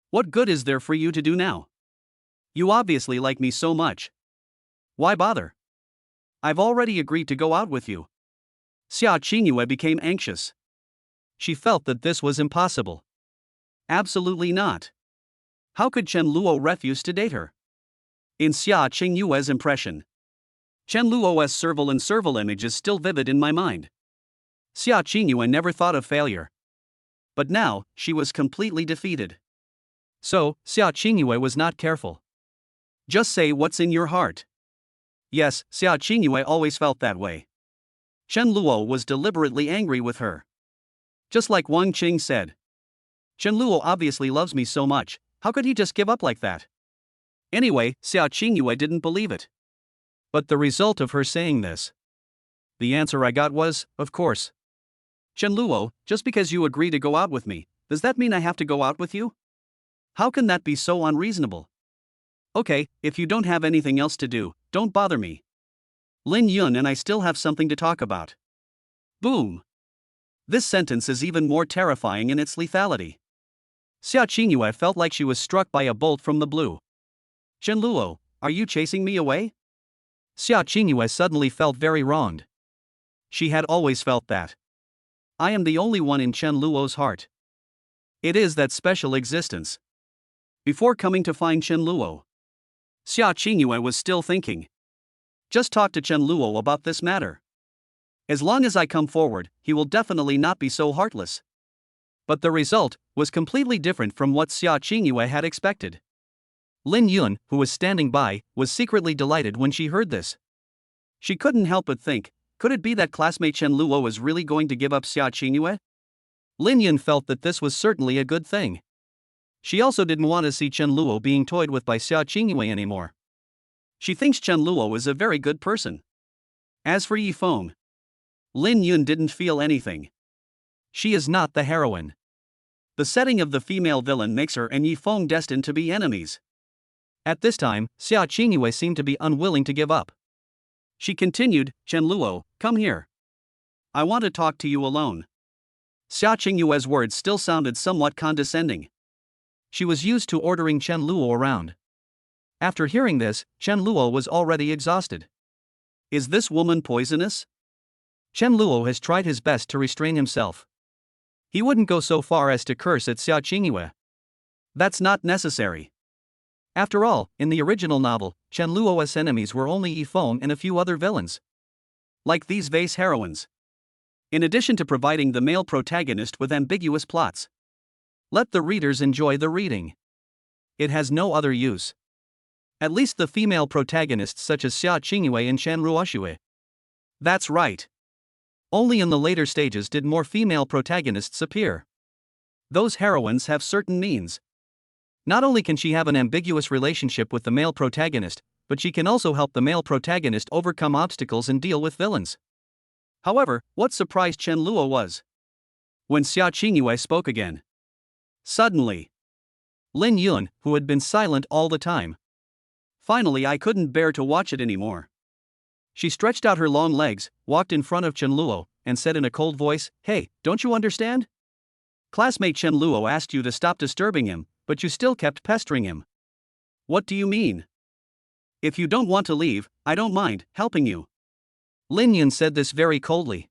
What good is there for you to do now? You obviously like me so much. Why bother? I've already agreed to go out with you. Xiaoingua became anxious. She felt that this was impossible. Absolutely not. How could Chen Luo refuse to date her? In Xiaoingua's impression, Chen Luo's serval image is still vivid in my mind. Xiaoingua never thought of failure. But now, she was completely defeated. So, Xiaoingua was not careful. Just say what's in your heart. Yes, Xiaoingua always felt that way. Chen Luo was deliberately angry with her. Just like Wang Qing said. Chen Luo obviously loves me so much, how could he just give up like that? Anyway, Xiaoingua didn't believe it. But the result of her saying this, the answer I got was, of course. Chen Luo, just because you agree to go out with me, does that mean I have to go out with you? How can that be so unreasonable? Okay, if you don't have anything else to do, don't bother me. Lin Yun and I still have something to talk about. Boom. This sentence is even more terrifying in its lethality. Xiaoingua felt like she was struck by a bolt from the blue. Chen Luo, are you chasing me away? Xiaoingua suddenly felt very wronged. She had always felt that. I am the only one in Chen Luo's heart. It is that special existence. Before coming to find Chen Luo, Xiaoingua was still thinking. Just talk to Chen Luo about this matter. As long as I come forward, he will definitely not be so heartless. But the result was completely different from what Xiaoingua had expected. Lin Yun, who was standing by, was secretly delighted when she heard this. She couldn't help but think, could it be that classmate Chen Luo was really going to give up Xiaoingua? Lin Yun felt that this was certainly a good thing. She also didn't want to see Chen Luo being toyed with by Xiaoingua anymore. She thinks Chen Luo is a very good person. As for Yifeng, Lin Yun didn't feel anything. She is not the heroine. The setting of the female villain makes her and Yifeng destined to be enemies. At this time, Xiaoingua seemed to be unwilling to give up. She continued, Chen Luo, come here. I want to talk to you alone. Xiaoingua's words still sounded somewhat condescending. She was used to ordering Chen Luo around. After hearing this, Chen Luo was already exhausted. Is this woman poisonous? Chen Luo has tried his best to restrain himself. He wouldn't go so far as to curse at Xiaoingua. That's not necessary. After all, in the original novel, Chen Luo's enemies were only Yifeng and a few other villains. Like these vase heroines. In addition to providing the male protagonist with ambiguous plots. Let the readers enjoy the reading. It has no other use. At least the female protagonists such as Xiaoingua and Chen Ruoxue. That's right. Only in the later stages did more female protagonists appear. Those heroines have certain means. Not only can she have an ambiguous relationship with the male protagonist, but she can also help the male protagonist overcome obstacles and deal with villains. However, what surprised Chen Luo was when Xiaoingua spoke again. Suddenly, Lin Yun, who had been silent all the time. Finally, I couldn't bear to watch it anymore. She stretched out her long legs, walked in front of Chen Luo, and said in a cold voice, Hey, don't you understand? Classmate Chen Luo asked you to stop disturbing him, but you still kept pestering him. What do you mean? If you don't want to leave, I don't mind helping you. Lin Yun said this very coldly.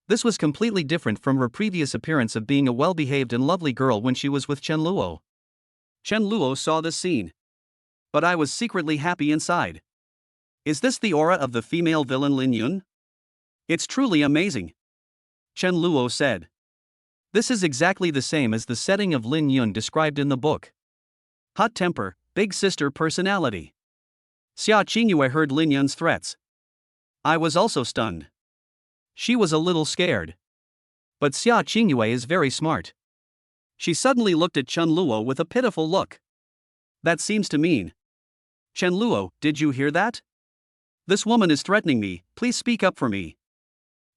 This was completely different from her previous appearance of being a well-behaved and lovely girl when she was with Chen Luo. Chen Luo saw this scene. But I was secretly happy inside. Is this the aura of the female villain Lin Yun? It's truly amazing. Chen Luo said. This is exactly the same as the setting of Lin Yun described in the book. Hot temper, big sister personality. Xiaoingua heard Lin Yun's threats. I was also stunned. She was a little scared. But Xiaoingua is very smart. She suddenly looked at Chen Luo with a pitiful look. That seems to mean. Chen Luo, did you hear that? This woman is threatening me, please speak up for me.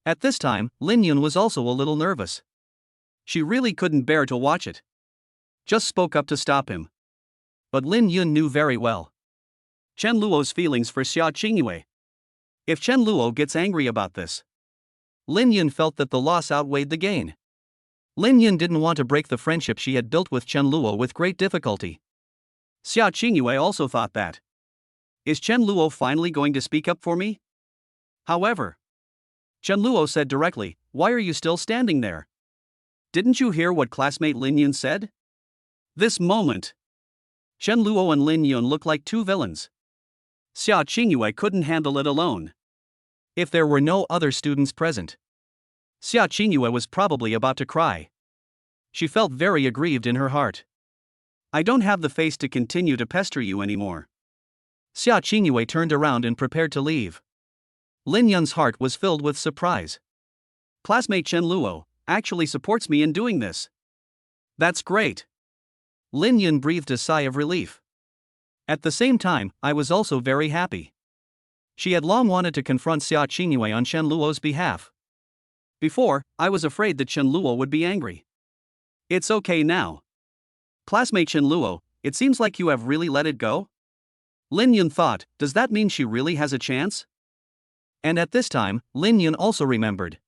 At this time, Lin Yun was also a little nervous. She really couldn't bear to watch it. Just spoke up to stop him. But Lin Yun knew very well Chen Luo's feelings for Xiaoingua. If Chen Luo gets angry about this, Lin Yun felt that the loss outweighed the gain. Lin Yun didn't want to break the friendship she had built with Chen Luo with great difficulty. Xiaoingua also thought that. Is Chen Luo finally going to speak up for me? However, Chen Luo said directly, "Why are you still standing there? Didn't you hear what classmate Lin Yun said?" This moment, Chen Luo and Lin Yun looked like two villains. Xiaoingua couldn't handle it alone. If there were no other students present, Xiaoingua was probably about to cry. She felt very aggrieved in her heart. "I don't have the face to continue to pester you anymore." Xiaoingua turned around and prepared to leave. Lin Yun's heart was filled with surprise. Classmate Chen Luo actually supports me in doing this. That's great. Lin Yun breathed a sigh of relief. At the same time, I was also very happy. She had long wanted to confront Xiaoingua on Chen Luo's behalf. Before, I was afraid that Chen Luo would be angry. It's okay now. Classmate Chen Luo, it seems like you have really let it go? Lin Yun thought, does that mean she really has a chance? And at this time, Lin Yun also remembered.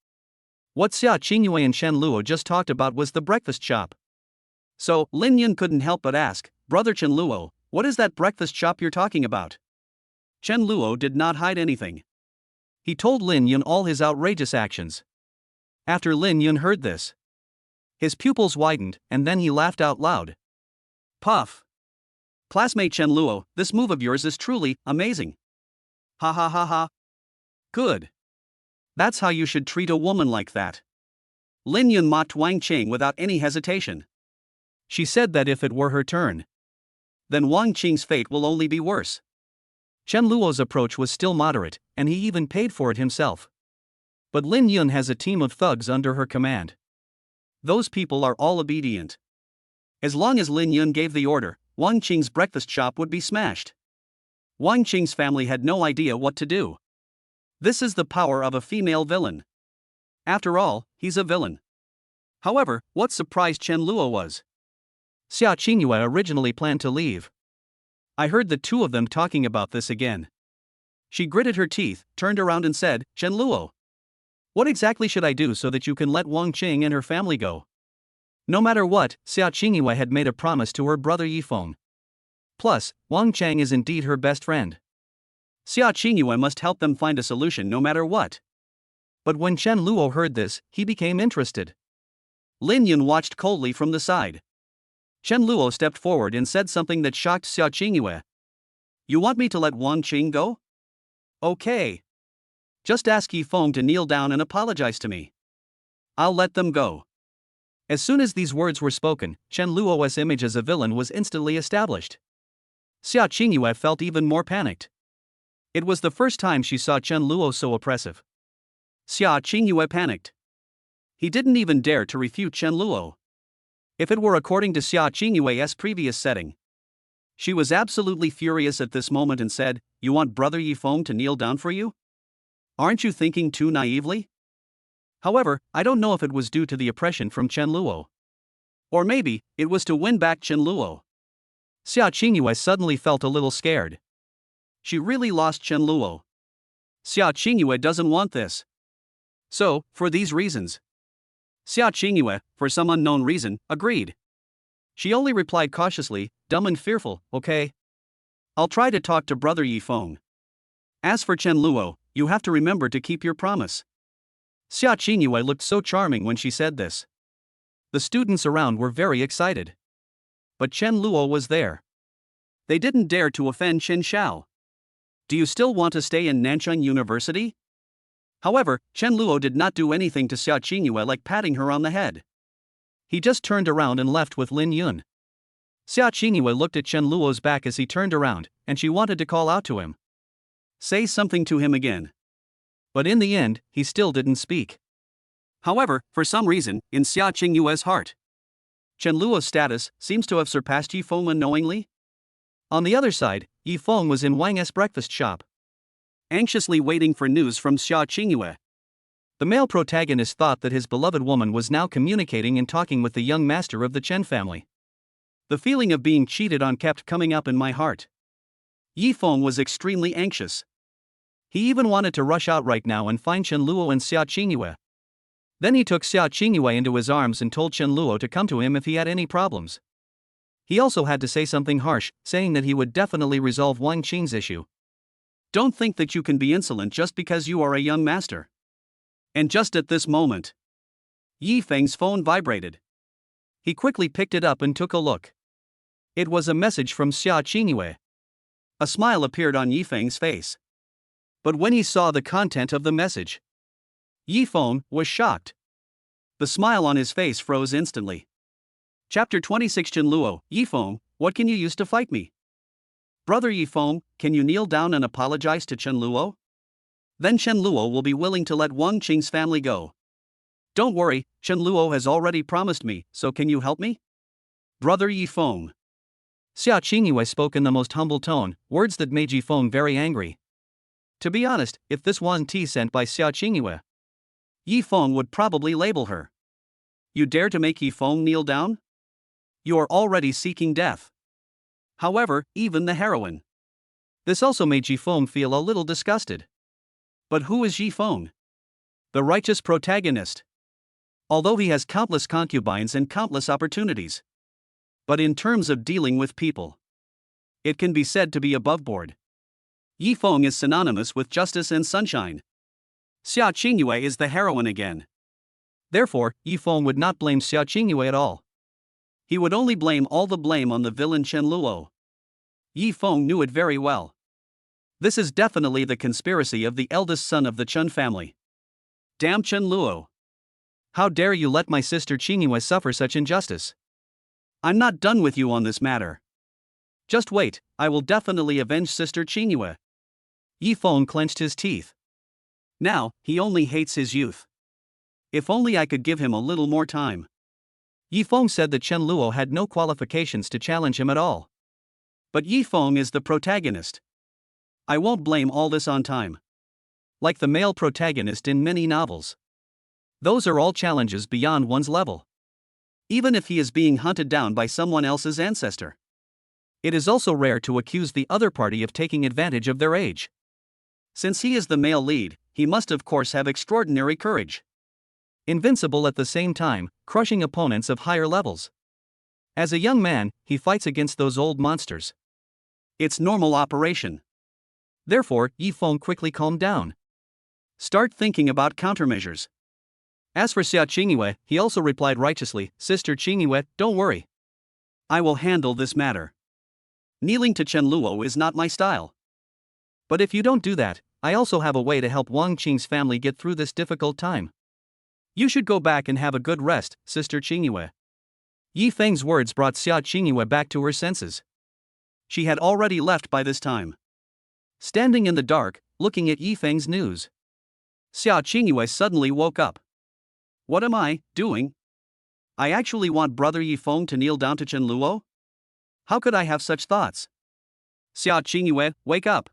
What Xiaoingua and Chen Luo just talked about was the breakfast shop. So, Lin Yun couldn't help but ask, "Brother Chen Luo, what is that breakfast shop you're talking about?" Chen Luo did not hide anything. He told Lin Yun all his outrageous actions. After Lin Yun heard this, his pupils widened, and then he laughed out loud. Puff! Classmate Chen Luo, this move of yours is truly amazing. Ha ha ha ha. Good. That's how you should treat a woman like that. Lin Yun mocked Wang Qing without any hesitation. She said that if it were her turn, then Wang Qing's fate will only be worse. Chen Luo's approach was still moderate, and he even paid for it himself. But Lin Yun has a team of thugs under her command. Those people are all obedient. As long as Lin Yun gave the order, Wang Qing's breakfast shop would be smashed. Wang Qing's family had no idea what to do. This is the power of a female villain. After all, he's a villain. However, what surprised Chen Luo was Xiaoingua originally planned to leave. I heard the two of them talking about this again. She gritted her teeth, turned around and said, "Chen Luo, what exactly should I do so that you can let Wang Qing and her family go?" No matter what, Xiaoingua had made a promise to her brother Yifeng. Plus, Wang Qing is indeed her best friend. Xiaoingua must help them find a solution no matter what. But when Chen Luo heard this, he became interested. Lin Yun watched coldly from the side. Chen Luo stepped forward and said something that shocked Xiaoingua. "You want me to let Wang Qing go? Okay. Just ask Yifeng to kneel down and apologize to me. I'll let them go." As soon as these words were spoken, Chen Luo's image as a villain was instantly established. Xiaoingua felt even more panicked. It was the first time she saw Chen Luo so oppressive. Xiaoingua panicked. He didn't even dare to refute Chen Luo. If it were according to Xiaoingua's previous setting, she was absolutely furious at this moment and said, "You want Brother Yifeng to kneel down for you? Aren't you thinking too naively?" However, I don't know if it was due to the oppression from Chen Luo. Or maybe, it was to win back Chen Luo. Xiaoingua suddenly felt a little scared. She really lost Chen Luo. Xiaoingua doesn't want this. So, for these reasons, Xiaoingua, for some unknown reason, agreed. She only replied cautiously, dumb and fearful, "Okay. I'll try to talk to Brother Yifeng. As for Chen Luo, you have to remember to keep your promise." Xiaoingua looked so charming when she said this. The students around were very excited. But Chen Luo was there. They didn't dare to offend Chen Xiao. "Do you still want to stay in Nanchang University?" However, Chen Luo did not do anything to Xiaoingua like patting her on the head. He just turned around and left with Lin Yun. Xiaoingua looked at Chen Luo's back as he turned around, and she wanted to call out to him. Say something to him again. But in the end, he still didn't speak. However, for some reason, in Xiaoinggua's heart, Chen Luo's status seems to have surpassed Yifeng unknowingly. On the other side, Yifeng was in Wang's breakfast shop, anxiously waiting for news from Xiaoingua. The male protagonist thought that his beloved woman was now communicating and talking with the young master of the Chen family. The feeling of being cheated on kept coming up in my heart. Yifeng was extremely anxious. He even wanted to rush out right now and find Chen Luo and Xiaoingua. Then he took Xiaoingua into his arms and told Chen Luo to come to him if he had any problems. He also had to say something harsh, saying that he would definitely resolve Wang Qing's issue. Don't think that you can be insolent just because you are a young master. And just at this moment, Yi Feng's phone vibrated. He quickly picked it up and took a look. It was a message from Xiaoingua. A smile appeared on Yi Feng's face. But when he saw the content of the message, Yi Feng was shocked. The smile on his face froze instantly. Chapter 26 Chen Luo, Yi Feng, what can you use to fight me? Brother Yi Feng, can you kneel down and apologize to Chen Luo? Then Chen Luo will be willing to let Wang Qing's family go. Don't worry, Chen Luo has already promised me, so can you help me? Brother Yi Feng. Xiaoingua spoke in the most humble tone, words that made Yi Feng very angry. To be honest, if this wasn't tea sent by Xiaoingua, Yi Feng would probably label her. You dare to make Yi Feng kneel down? You are already seeking death. However, even the heroine. This also made Yi Feng feel a little disgusted. But who is Yi Feng? The righteous protagonist. Although he has countless concubines and countless opportunities. But in terms of dealing with people, it can be said to be above board. Yi Feng is synonymous with justice and sunshine. Xiaoingua is the heroine again. Therefore, Yi Feng would not blame Xiaoingua at all. He would only blame all the blame on the villain Chen Luo. Yi Feng knew it very well. This is definitely the conspiracy of the eldest son of the Chen family. Damn Chen Luo. How dare you let my sister Qingyue suffer such injustice? I'm not done with you on this matter. Just wait, I will definitely avenge sister Qingyue. Yi Feng clenched his teeth. Now, he only hates his youth. If only I could give him a little more time. Yi Feng said that Chen Luo had no qualifications to challenge him at all. But Yi Feng is the protagonist. I won't blame all this on time. Like the male protagonist in many novels. Those are all challenges beyond one's level. Even if he is being hunted down by someone else's ancestor. It is also rare to accuse the other party of taking advantage of their age. Since he is the male lead, he must of course have extraordinary courage. Invincible at the same time, crushing opponents of higher levels. As a young man, he fights against those old monsters. It's normal operation. Therefore, Yi Feng quickly calmed down. Start thinking about countermeasures. As for Xiaoingua, he also replied righteously, Sister Qingyue, don't worry. I will handle this matter. Kneeling to Chen Luo is not my style. But if you don't do that, I also have a way to help Wang Qing's family get through this difficult time. You should go back and have a good rest, Sister Qingyue. Yi Feng's words brought Xiaoingua back to her senses. She had already left by this time. Standing in the dark, looking at Yi Feng's news. Xiaoingua suddenly woke up. What am I doing? I actually want Brother Yi Feng to kneel down to Chen Luo? How could I have such thoughts? Xiaoingua, wake up.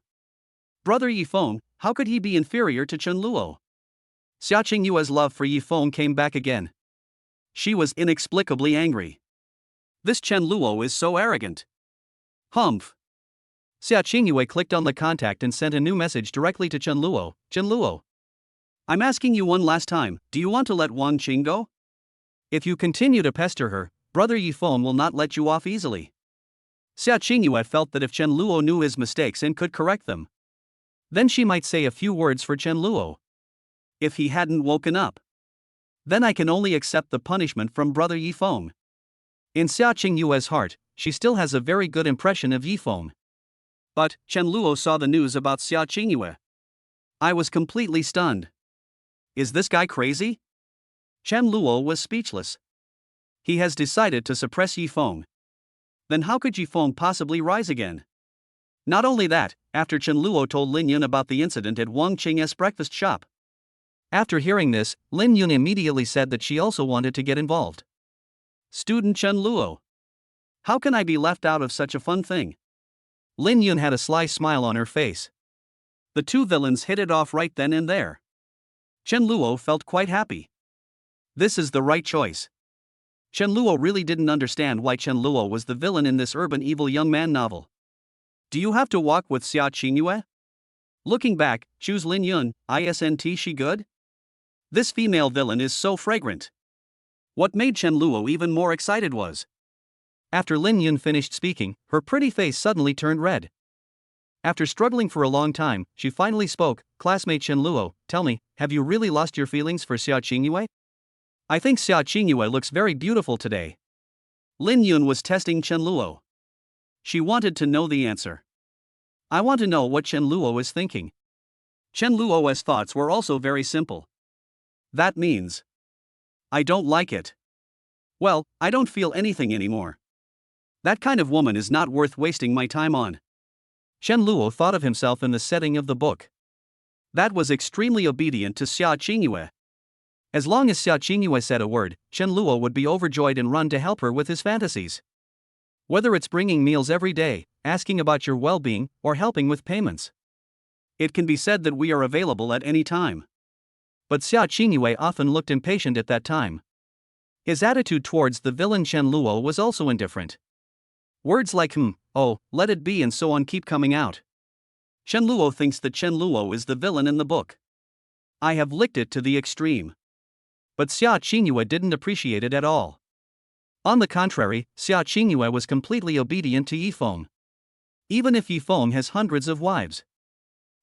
Brother Yi Feng, how could he be inferior to Chen Luo? Xiaoingua's love for Yi Feng came back again. She was inexplicably angry. This Chen Luo is so arrogant. Humph. Xiaoingua clicked on the contact and sent a new message directly to Chen Luo. Chen Luo. I'm asking you one last time, do you want to let Wang Qing go? If you continue to pester her, Brother Yi Feng will not let you off easily. Xiaoingua felt that if Chen Luo knew his mistakes and could correct them, then she might say a few words for Chen Luo. If he hadn't woken up, then I can only accept the punishment from Brother Yi Feng. In Xiaoingua's heart, she still has a very good impression of Yi Feng. But Chen Luo saw the news about Xiaoingua. I was completely stunned. Is this guy crazy? Chen Luo was speechless. He has decided to suppress Yi Feng. Then how could Yi Feng possibly rise again? Not only that, after Chen Luo told Lin Yun about the incident at Wang Qing's breakfast shop. After hearing this, Lin Yun immediately said that she also wanted to get involved. Student Chen Luo. How can I be left out of such a fun thing? Lin Yun had a sly smile on her face. The two villains hit it off right then and there. Chen Luo felt quite happy. This is the right choice. Chen Luo really didn't understand why Chen Luo was the villain in this urban evil young man novel. Do you have to walk with Xiaoingua? Looking back, choose Lin Yun, isn't she good? This female villain is so fragrant. What made Chen Luo even more excited was, after Lin Yun finished speaking, her pretty face suddenly turned red. After struggling for a long time, she finally spoke. Classmate Chen Luo, tell me, have you really lost your feelings for Xiaoingua? I think Xiaoingua looks very beautiful today. Lin Yun was testing Chen Luo. She wanted to know the answer. I want to know what Chen Luo is thinking. Chen Luo's thoughts were also very simple. That means, I don't like it. Well, I don't feel anything anymore. That kind of woman is not worth wasting my time on. Chen Luo thought of himself in the setting of the book. That was extremely obedient to Xiaoingua. As long as Xiaoingua said a word, Chen Luo would be overjoyed and run to help her with his fantasies. Whether it's bringing meals every day, asking about your well-being, or helping with payments. It can be said that we are available at any time. But Xiaoingua often looked impatient at that time. His attitude towards the villain Chen Luo was also indifferent. Words like oh, let it be and so on keep coming out. Chen Luo thinks that Chen Luo is the villain in the book. I have licked it to the extreme. But Xiaoingua didn't appreciate it at all. On the contrary, Xiaoingua was completely obedient to Yifeng. Even if Yifeng has hundreds of wives,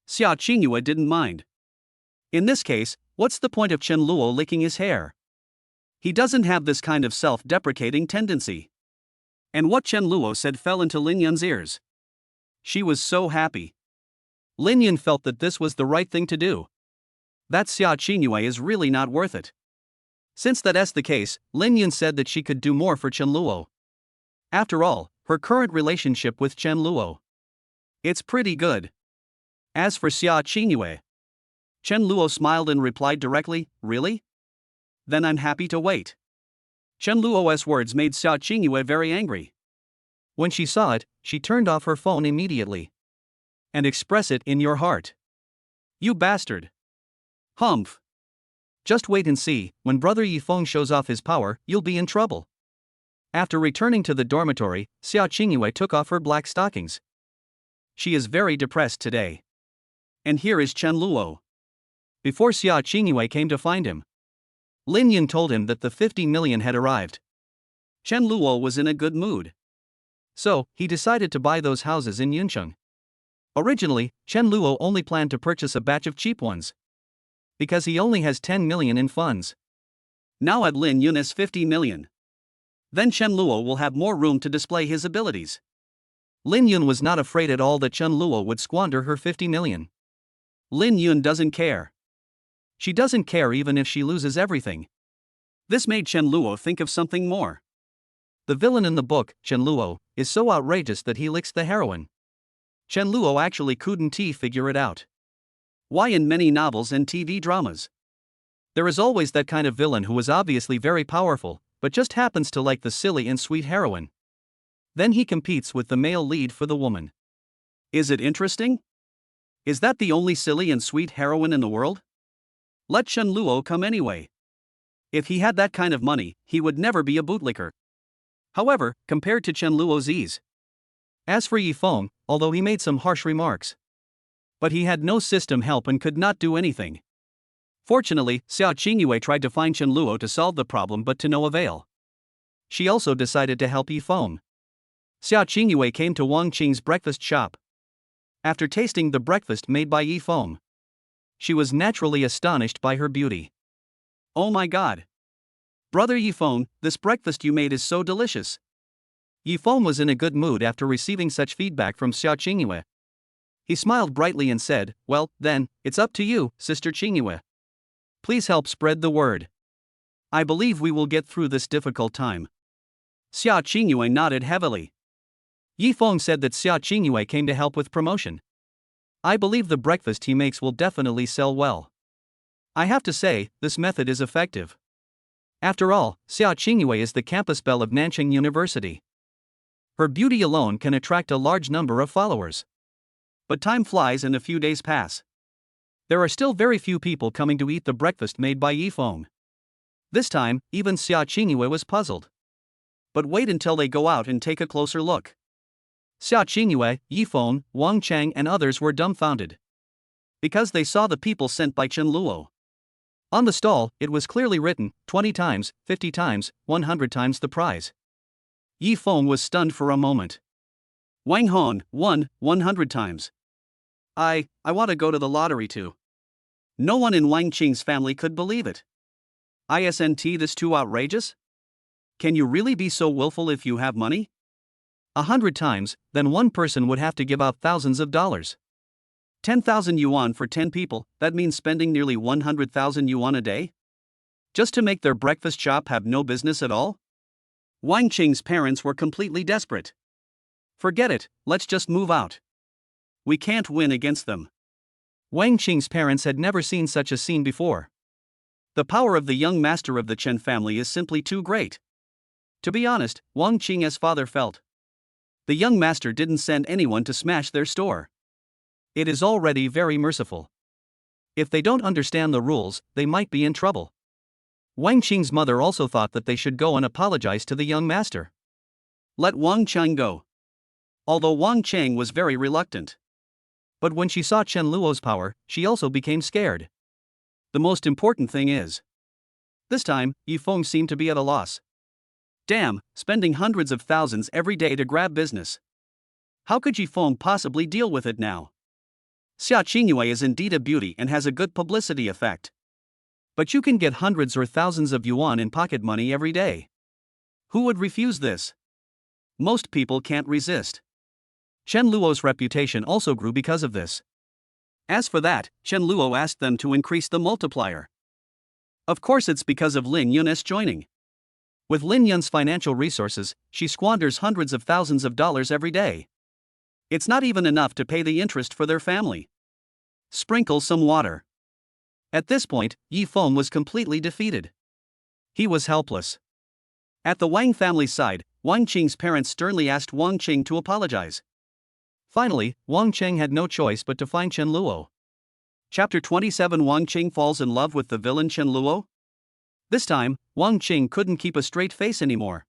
Xiaoingua didn't mind. In this case, what's the point of Chen Luo licking his hair? He doesn't have this kind of self-deprecating tendency. And what Chen Luo said fell into Lin Yun's ears. She was so happy. Lin Yun felt that this was the right thing to do. That Xiaoingua is really not worth it. Since that's the case, Lin Yun said that she could do more for Chen Luo. After all, her current relationship with Chen Luo, it's pretty good. As for Xiaoingua, Chen Luo smiled and replied directly, really? Then I'm happy to wait. Chen Luo's words made Xiaoingua very angry. When she saw it, she turned off her phone immediately. And express it in your heart. You bastard. Humph. Just wait and see, when Brother Yifeng shows off his power, you'll be in trouble. After returning to the dormitory, Xiaoingua took off her black stockings. She is very depressed today. And here is Chen Luo. Before Xiaoingua came to find him, Lin Yun told him that the 50 million had arrived. Chen Luo was in a good mood. So, he decided to buy those houses in Yuncheng. Originally, Chen Luo only planned to purchase a batch of cheap ones. Because he only has 10 million in funds. Now at Lin Yun has 50 million. Then Chen Luo will have more room to display his abilities. Lin Yun was not afraid at all that Chen Luo would squander her 50 million. Lin Yun doesn't care. She doesn't care even if she loses everything. This made Chen Luo think of something more. The villain in the book, Chen Luo, is so outrageous that he licks the heroine. Chen Luo actually couldn't figure it out. Why in many novels and TV dramas, there is always that kind of villain who is obviously very powerful, but just happens to like the silly and sweet heroine. Then he competes with the male lead for the woman. Is it interesting? Is that the only silly and sweet heroine in the world? Let Chen Luo come anyway. If he had that kind of money, he would never be a bootlicker. However, compared to Chen Luo's ease. As for Yifeng, although he made some harsh remarks, but he had no system help and could not do anything. Fortunately, Xiaoingua tried to find Chen Luo to solve the problem but to no avail. She also decided to help Yifeng. Xiaoingua came to Wang Qing's breakfast shop. After tasting the breakfast made by Yifeng, she was naturally astonished by her beauty. Oh my god! Brother Yifeng, this breakfast you made is so delicious. Yifeng was in a good mood after receiving such feedback from Xiaoingua. He smiled brightly and said, well, then, it's up to you, Sister Qingyue. Please help spread the word. I believe we will get through this difficult time. Xiaoingua nodded heavily. Yifeng said that Xiaoingua came to help with promotion. I believe the breakfast he makes will definitely sell well. I have to say, this method is effective. After all, Xiaoingua is the campus belle of Nanjing University. Her beauty alone can attract a large number of followers. But time flies and a few days pass. There are still very few people coming to eat the breakfast made by Yifeng. This time, even Xiaoingua was puzzled. But wait until they go out and take a closer look. Xiaoingua, Yifeng, Wang Chang and others were dumbfounded. Because they saw the people sent by Chen Luo. On the stall, it was clearly written, 20 times, 50 times, 100 times the prize. Yi Feng was stunned for a moment. Wang Hong won 100 times. I want to go to the lottery too. No one in Wang Qing's family could believe it. Isn't this too outrageous? Can you really be so willful if you have money? 100 times, then one person would have to give out thousands of dollars. 10,000 yuan for 10 people, that means spending nearly 100,000 yuan a day? Just to make their breakfast shop have no business at all? Wang Qing's parents were completely desperate. Forget it, let's just move out. We can't win against them. Wang Qing's parents had never seen such a scene before. The power of the young master of the Chen family is simply too great. To be honest, Wang Qing's father felt. The young master didn't send anyone to smash their store. It is already very merciful. If they don't understand the rules, they might be in trouble. Wang Qing's mother also thought that they should go and apologize to the young master. Let Wang Qing go. Although Wang Qing was very reluctant. But when she saw Chen Luo's power, she also became scared. The most important thing is. This time, Yi Feng seemed to be at a loss. Damn, spending hundreds of thousands every day to grab business. How could Yi Feng possibly deal with it now? Xiaoingua is indeed a beauty and has a good publicity effect. But you can get hundreds or thousands of yuan in pocket money every day. Who would refuse this? Most people can't resist. Chen Luo's reputation also grew because of this. As for that, Chen Luo asked them to increase the multiplier. Of course it's because of Lin Yun's joining. With Lin Yun's financial resources, she squanders hundreds of thousands of dollars every day. It's not even enough to pay the interest for their family. Sprinkle some water. At this point, Yi Feng was completely defeated. He was helpless. At the Wang family's side, Wang Qing's parents sternly asked Wang Qing to apologize. Finally, Wang Qing had no choice but to find Chen Luo. Chapter 27 Wang Qing falls in love with the villain Chen Luo? This time, Wang Qing couldn't keep a straight face anymore.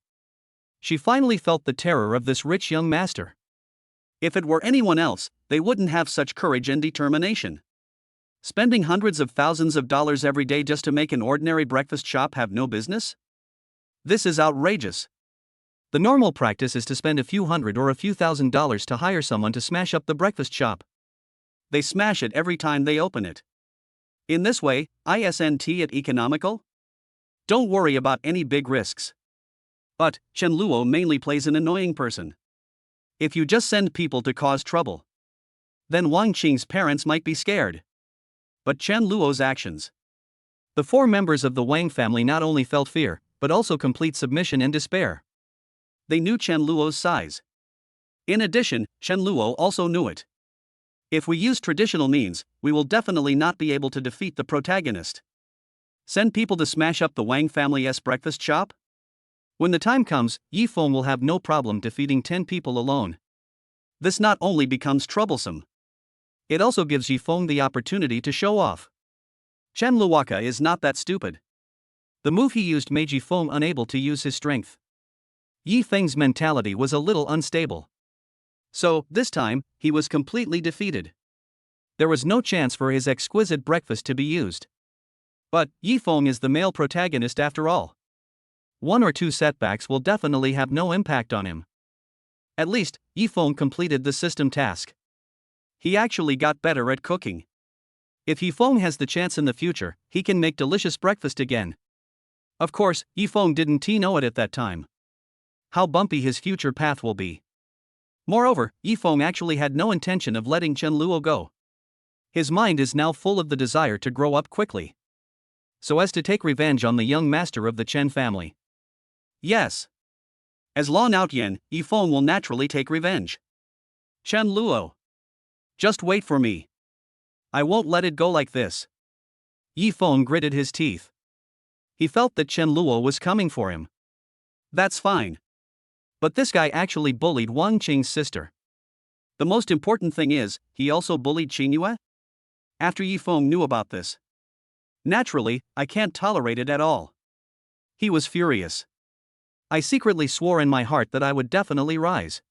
She finally felt the terror of this rich young master. If it were anyone else, they wouldn't have such courage and determination. Spending hundreds of thousands of dollars every day just to make an ordinary breakfast shop have no business? This is outrageous. The normal practice is to spend a few hundred or a few $1,000s to hire someone to smash up the breakfast shop. They smash it every time they open it. In this way, isn't it economical? Don't worry about any big risks. But Chen Luo mainly plays an annoying person. If you just send people to cause trouble, then Wang Qing's parents might be scared. But Chen Luo's actions. The four members of the Wang family not only felt fear, but also complete submission and despair. They knew Chen Luo's size. In addition, Chen Luo also knew it. If we use traditional means, we will definitely not be able to defeat the protagonist. Send people to smash up the Wang family's breakfast shop? When the time comes, Yi Feng will have no problem defeating 10 people alone. This not only becomes troublesome, it also gives Yi Feng the opportunity to show off. Chen Luoka is not that stupid. The move he used made Yi Feng unable to use his strength. Yi Feng's mentality was a little unstable. So, this time, he was completely defeated. There was no chance for his exquisite breakfast to be used. But Yi Feng is the male protagonist after all. One or two setbacks will definitely have no impact on him. At least, Yi Feng completed the system task. He actually got better at cooking. If Yi Feng has the chance in the future, he can make delicious breakfast again. Of course, Yi Feng didn't know it at that time. How bumpy his future path will be. Moreover, Yi Feng actually had no intention of letting Chen Luo go. His mind is now full of the desire to grow up quickly, so as to take revenge on the young master of the Chen family. Yes. As Lao Naotian, Yi Feng will naturally take revenge. Chen Luo. Just wait for me. I won't let it go like this. Yi Feng gritted his teeth. He felt that Chen Luo was coming for him. That's fine. But this guy actually bullied Wang Qing's sister. The most important thing is, he also bullied Xiaoingua? After Yi Feng knew about this. Naturally, I can't tolerate it at all. He was furious. I secretly swore in my heart that I would definitely rise.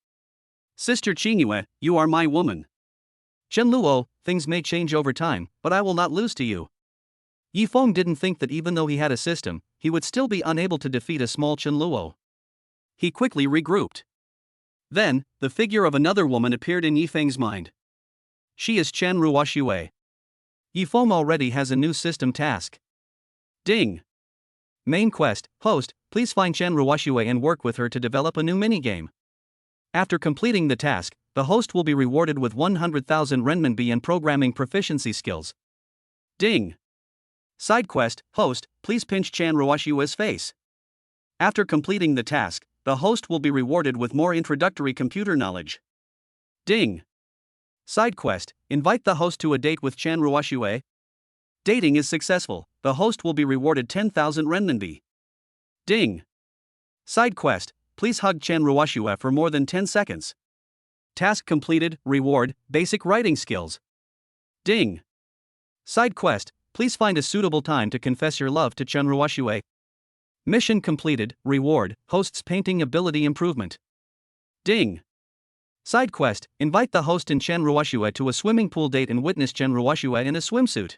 Sister Xiaoingua, you are my woman. Chen Luo, things may change over time, but I will not lose to you. Yifeng didn't think that even though he had a system, he would still be unable to defeat a small Chen Luo. He quickly regrouped. Then, the figure of another woman appeared in Yifeng's mind. She is Chen Ruoxue. Yifeng already has a new system task. Ding! Main quest, host, please find Chen Ruoxue and work with her to develop a new minigame. After completing the task, the host will be rewarded with 100,000 renminbi and programming proficiency skills. Ding! Side quest, host, please pinch Chen Ruoxue's face. After completing the task, the host will be rewarded with more introductory computer knowledge. Ding! Side quest, invite the host to a date with Chen Ruoxue. Dating is successful, the host will be rewarded 10,000 renminbi. Ding! Side quest, please hug Chen Ruoxue for more than 10 seconds. Task completed, reward, basic writing skills. Ding! Side quest, please find a suitable time to confess your love to Chen Ruoxue. Mission completed, reward, host's painting ability improvement. Ding! Side quest, invite the host and Chen Ruoxue to a swimming pool date and witness Chen Ruoxue in a swimsuit.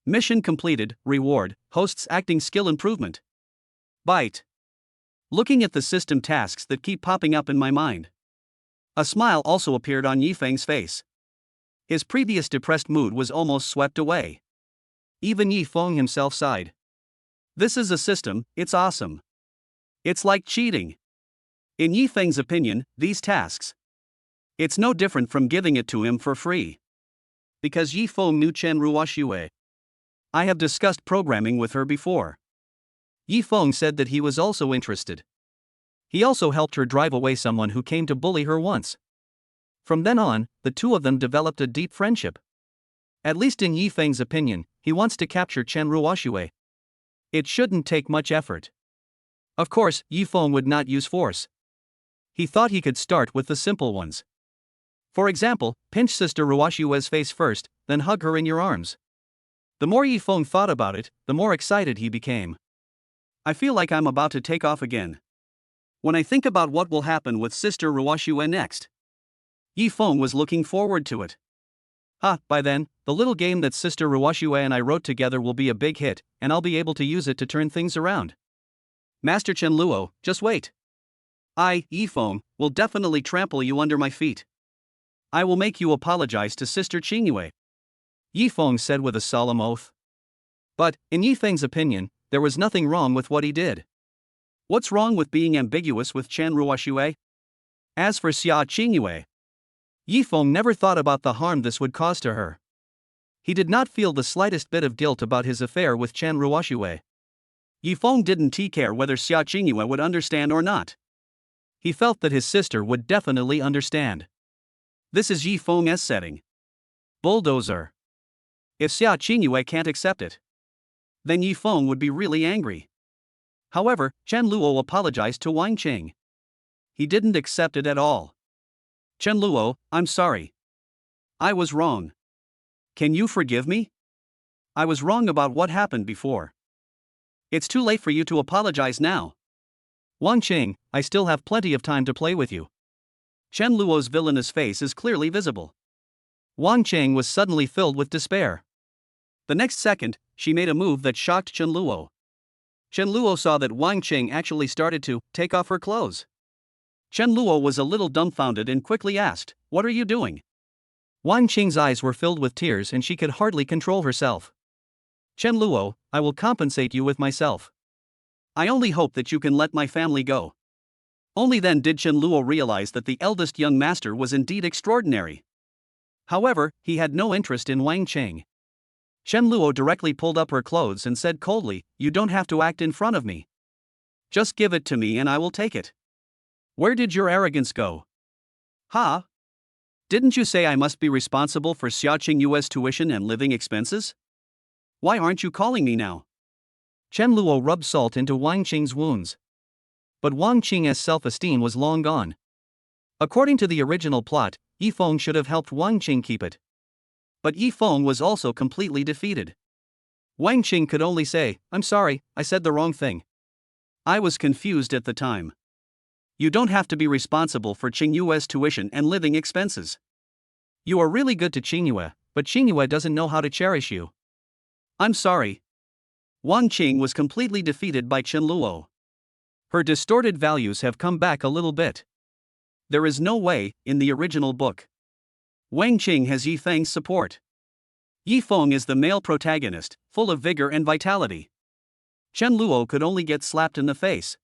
Mission completed, reward, host's acting skill improvement. Bite. Looking at the system tasks that keep popping up in my mind. A smile also appeared on Yifeng's face. His previous depressed mood was almost swept away. Even Yifeng himself sighed. This is a system, it's awesome. It's like cheating. In Yifeng's opinion, these tasks. It's no different from giving it to him for free. Because Yifeng knew Chen Ruoxue. I have discussed programming with her before. Yifeng said that he was also interested. He also helped her drive away someone who came to bully her once. From then on, the two of them developed a deep friendship. At least in Yifeng's opinion, he wants to capture Chen Ruoxue. It shouldn't take much effort. Of course, Yifeng would not use force. He thought he could start with the simple ones. For example, pinch Sister Ruoxue's face first, then hug her in your arms. The more Yifeng thought about it, the more excited he became. I feel like I'm about to take off again. When I think about what will happen with Sister Ruoxue next. Yifeng was looking forward to it. By then, the little game that Sister Ruoxue and I wrote together will be a big hit, and I'll be able to use it to turn things around. Master Chen Luo, just wait. I, Yifeng, will definitely trample you under my feet. I will make you apologize to Sister Qingyue. Yifeng said with a solemn oath. But, in Yifeng's opinion, there was nothing wrong with what he did. What's wrong with being ambiguous with Chen Ruoxue? As for Xia Qingyue, Yifeng never thought about the harm this would cause to her. He did not feel the slightest bit of guilt about his affair with Chen Ruoxue. Yifeng didn't care whether Xia Qingyue would understand or not. He felt that his sister would definitely understand. This is Yifeng's setting. Bulldozer. If Xia Qingyue can't accept it, then Yifeng would be really angry. However, Chen Luo apologized to Wang Qing. He didn't accept it at all. Chen Luo, I'm sorry. I was wrong. Can you forgive me? I was wrong about what happened before. It's too late for you to apologize now. Wang Qing, I still have plenty of time to play with you. Chen Luo's villainous face is clearly visible. Wang Qing was suddenly filled with despair. The next second, she made a move that shocked Chen Luo. Chen Luo saw that Wang Qing actually started to take off her clothes. Chen Luo was a little dumbfounded and quickly asked, "What are you doing?" Wang Qing's eyes were filled with tears and she could hardly control herself. Chen Luo, I will compensate you with myself. I only hope that you can let my family go. Only then did Chen Luo realize that the eldest young master was indeed extraordinary. However, he had no interest in Wang Qing. Chen Luo directly pulled up her clothes and said coldly, "You don't have to act in front of me. Just give it to me and I will take it. Where did your arrogance go? Didn't you say I must be responsible for Xia Qingyue's tuition and living expenses? Why aren't you calling me now?" Chen Luo rubbed salt into Wang Qing's wounds. But Wang Qing's self-esteem was long gone. According to the original plot, Yifeng should have helped Wang Qing keep it. But Yifeng was also completely defeated. Wang Qing could only say, "I'm sorry, I said the wrong thing. I was confused at the time. You don't have to be responsible for Qingyue's tuition and living expenses. You are really good to Qingyue, but Qingyue doesn't know how to cherish you. I'm sorry. Wang Qing was completely defeated by Chen Luo. Her distorted values have come back a little bit. There is no way, in the original book. Wang Qing has Yi Feng's support. Yi Feng is the male protagonist, full of vigor and vitality. Chen Luo could only get slapped in the face.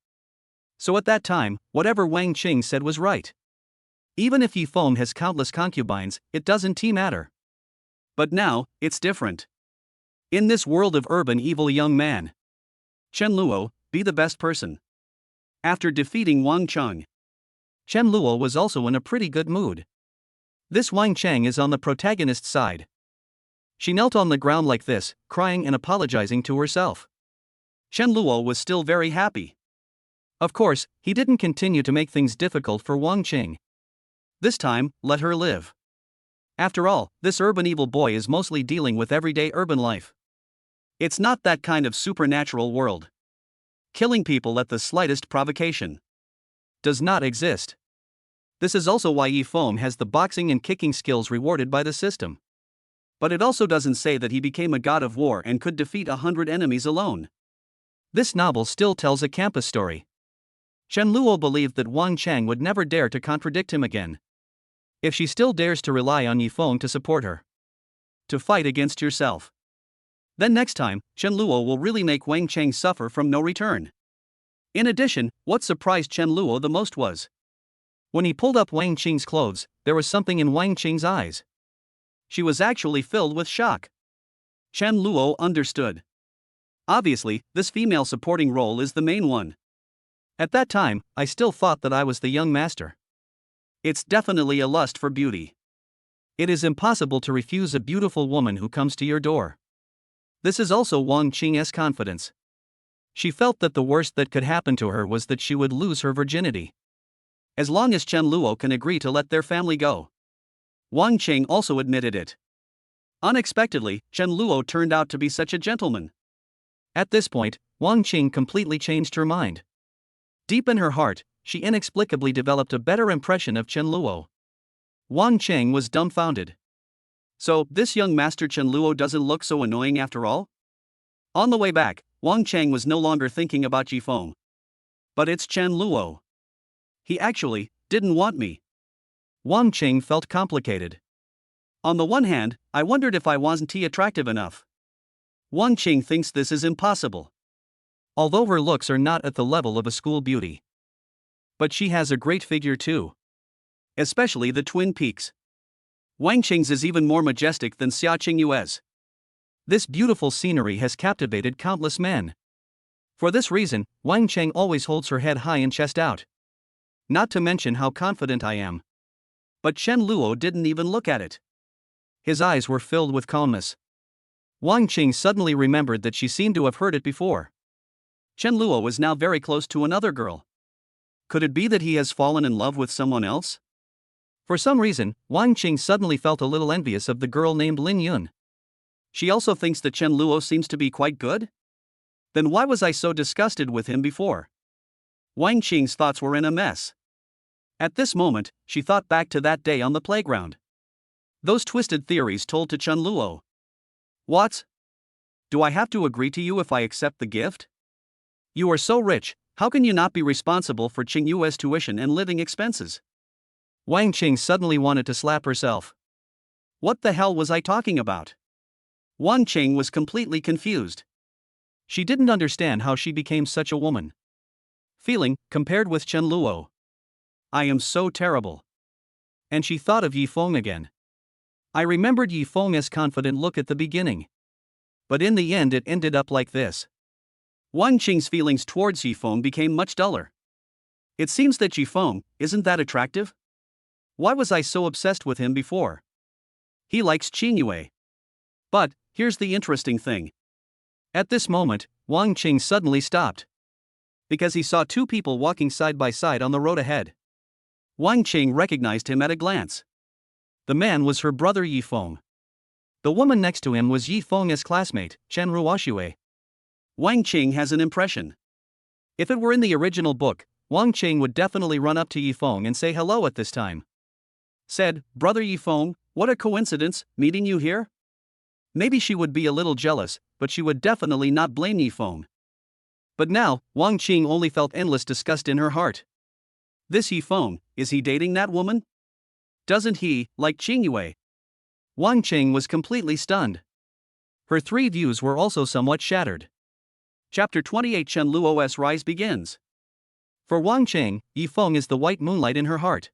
So at that time, whatever Wang Qing said was right. Even if Yi Feng has countless concubines, it doesn't matter. But now, it's different. In this world of urban evil young man, Chen Luo, be the best person. After defeating Wang Cheng, Chen Luo was also in a pretty good mood. This Wang Cheng is on the protagonist's side. She knelt on the ground like this, crying and apologizing to herself. Chen Luo was still very happy. Of course, he didn't continue to make things difficult for Wang Qing. This time, let her live. After all, this urban evil boy is mostly dealing with everyday urban life. It's not that kind of supernatural world. Killing people at the slightest provocation does not exist. This is also why Yi Feng has the boxing and kicking skills rewarded by the system. But it also doesn't say that he became a god of war and could defeat 100 enemies alone. This novel still tells a campus story. Chen Luo believed that Wang Chang would never dare to contradict him again. If she still dares to rely on Yi Feng to support her, to fight against yourself, then next time, Chen Luo will really make Wang Chang suffer from no return. In addition, what surprised Chen Luo the most was when he pulled up Wang Qing's clothes, there was something in Wang Qing's eyes. She was actually filled with shock. Chen Luo understood. Obviously, this female supporting role is the main one. At that time, I still thought that I was the young master. It's definitely a lust for beauty. It is impossible to refuse a beautiful woman who comes to your door. This is also Wang Qing's confidence. She felt that the worst that could happen to her was that she would lose her virginity. As long as Chen Luo can agree to let their family go. Wang Qing also admitted it. Unexpectedly, Chen Luo turned out to be such a gentleman. At this point, Wang Qing completely changed her mind. Deep in her heart, she inexplicably developed a better impression of Chen Luo. Wang Qing was dumbfounded. So, this young master Chen Luo doesn't look so annoying after all? On the way back, Wang Chang was no longer thinking about Yi Feng. But it's Chen Luo. He actually didn't want me. Wang Qing felt complicated. On the one hand, I wondered if I wasn't attractive enough. Wang Qing thinks this is impossible. Although her looks are not at the level of a school beauty. But she has a great figure too. Especially the twin peaks. Wang Qing's is even more majestic than Xiaoinghua's. This beautiful scenery has captivated countless men. For this reason, Wang Qing always holds her head high and chest out. Not to mention how confident I am. But Chen Luo didn't even look at it. His eyes were filled with calmness. Wang Qing suddenly remembered that she seemed to have heard it before. Chen Luo was now very close to another girl. Could it be that he has fallen in love with someone else? For some reason, Wang Qing suddenly felt a little envious of the girl named Lin Yun. She also thinks that Chen Luo seems to be quite good? Then why was I so disgusted with him before? Wang Qing's thoughts were in a mess. At this moment, she thought back to that day on the playground. Those twisted theories told to Chen Luo. What? Do I have to agree to you if I accept the gift? You are so rich, how can you not be responsible for Qingyue's tuition and living expenses? Wang Qing suddenly wanted to slap herself. What the hell was I talking about? Wang Qing was completely confused. She didn't understand how she became such a woman. Feeling, compared with Chen Luo. I am so terrible. And she thought of Yi Feng again. I remembered Yi Feng's confident look at the beginning. But in the end it ended up like this. Wang Qing's feelings towards Yi Feng became much duller. It seems that Yi Feng isn't that attractive? Why was I so obsessed with him before? He likes Qingyue. But, here's the interesting thing. At this moment, Wang Qing suddenly stopped. Because he saw two people walking side by side on the road ahead. Wang Qing recognized him at a glance. The man was her brother Yi Feng. The woman next to him was Yi Feng's classmate, Chen Ruoxue. Wang Qing has an impression. If it were in the original book, Wang Qing would definitely run up to Yi Feng and say hello at this time. Said, "Brother Yi Feng, what a coincidence, meeting you here?" Maybe she would be a little jealous, but she would definitely not blame Yifeng. But now, Wang Qing only felt endless disgust in her heart. This Yifeng, is he dating that woman? Doesn't he, like Qingyue? Wang Qing was completely stunned. Her three views were also somewhat shattered. Chapter 28 Chen Luo's Rise begins. For Wang Qing, Yifeng is the white moonlight in her heart.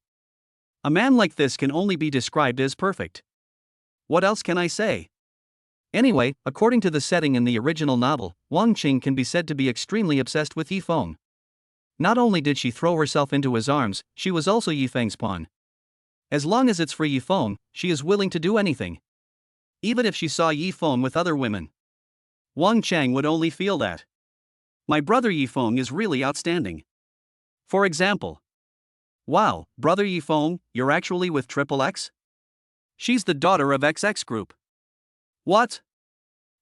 A man like this can only be described as perfect. What else can I say? Anyway, according to the setting in the original novel, Wang Qing can be said to be extremely obsessed with Yifeng. Not only did she throw herself into his arms, she was also Yifeng's pawn. As long as it's for Yifeng, she is willing to do anything. Even if she saw Yifeng with other women. Wang Chang would only feel that. My brother Yifeng is really outstanding. For example. Wow, brother Yifeng, you're actually with XXX? She's the daughter of XX Group. What?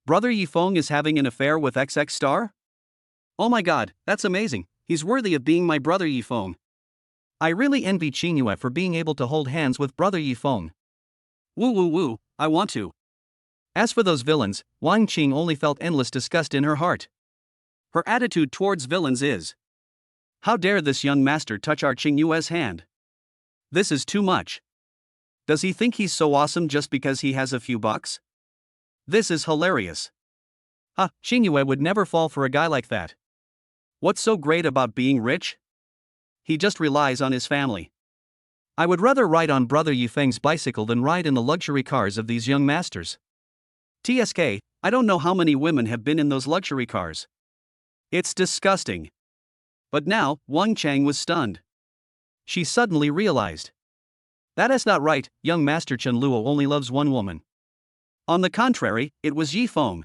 Brother Yifeng is having an affair with XX Star? Oh my god, that's amazing, he's worthy of being my brother Yifeng. I really envy Qingyue for being able to hold hands with brother Yifeng. Woo woo woo, I want to. As for those villains, Wang Qing only felt endless disgust in her heart. Her attitude towards villains is, how dare this young master touch our Qingyue's hand? This is too much. Does he think he's so awesome just because he has a few bucks? This is hilarious. Qingyue would never fall for a guy like that. What's so great about being rich? He just relies on his family. I would rather ride on brother Yifeng's bicycle than ride in the luxury cars of these young masters. TSK, I don't know how many women have been in those luxury cars. It's disgusting. But now, Wang Chang was stunned. She suddenly realized. That is not right, young master Chen Luo only loves one woman. On the contrary, it was Yifeng.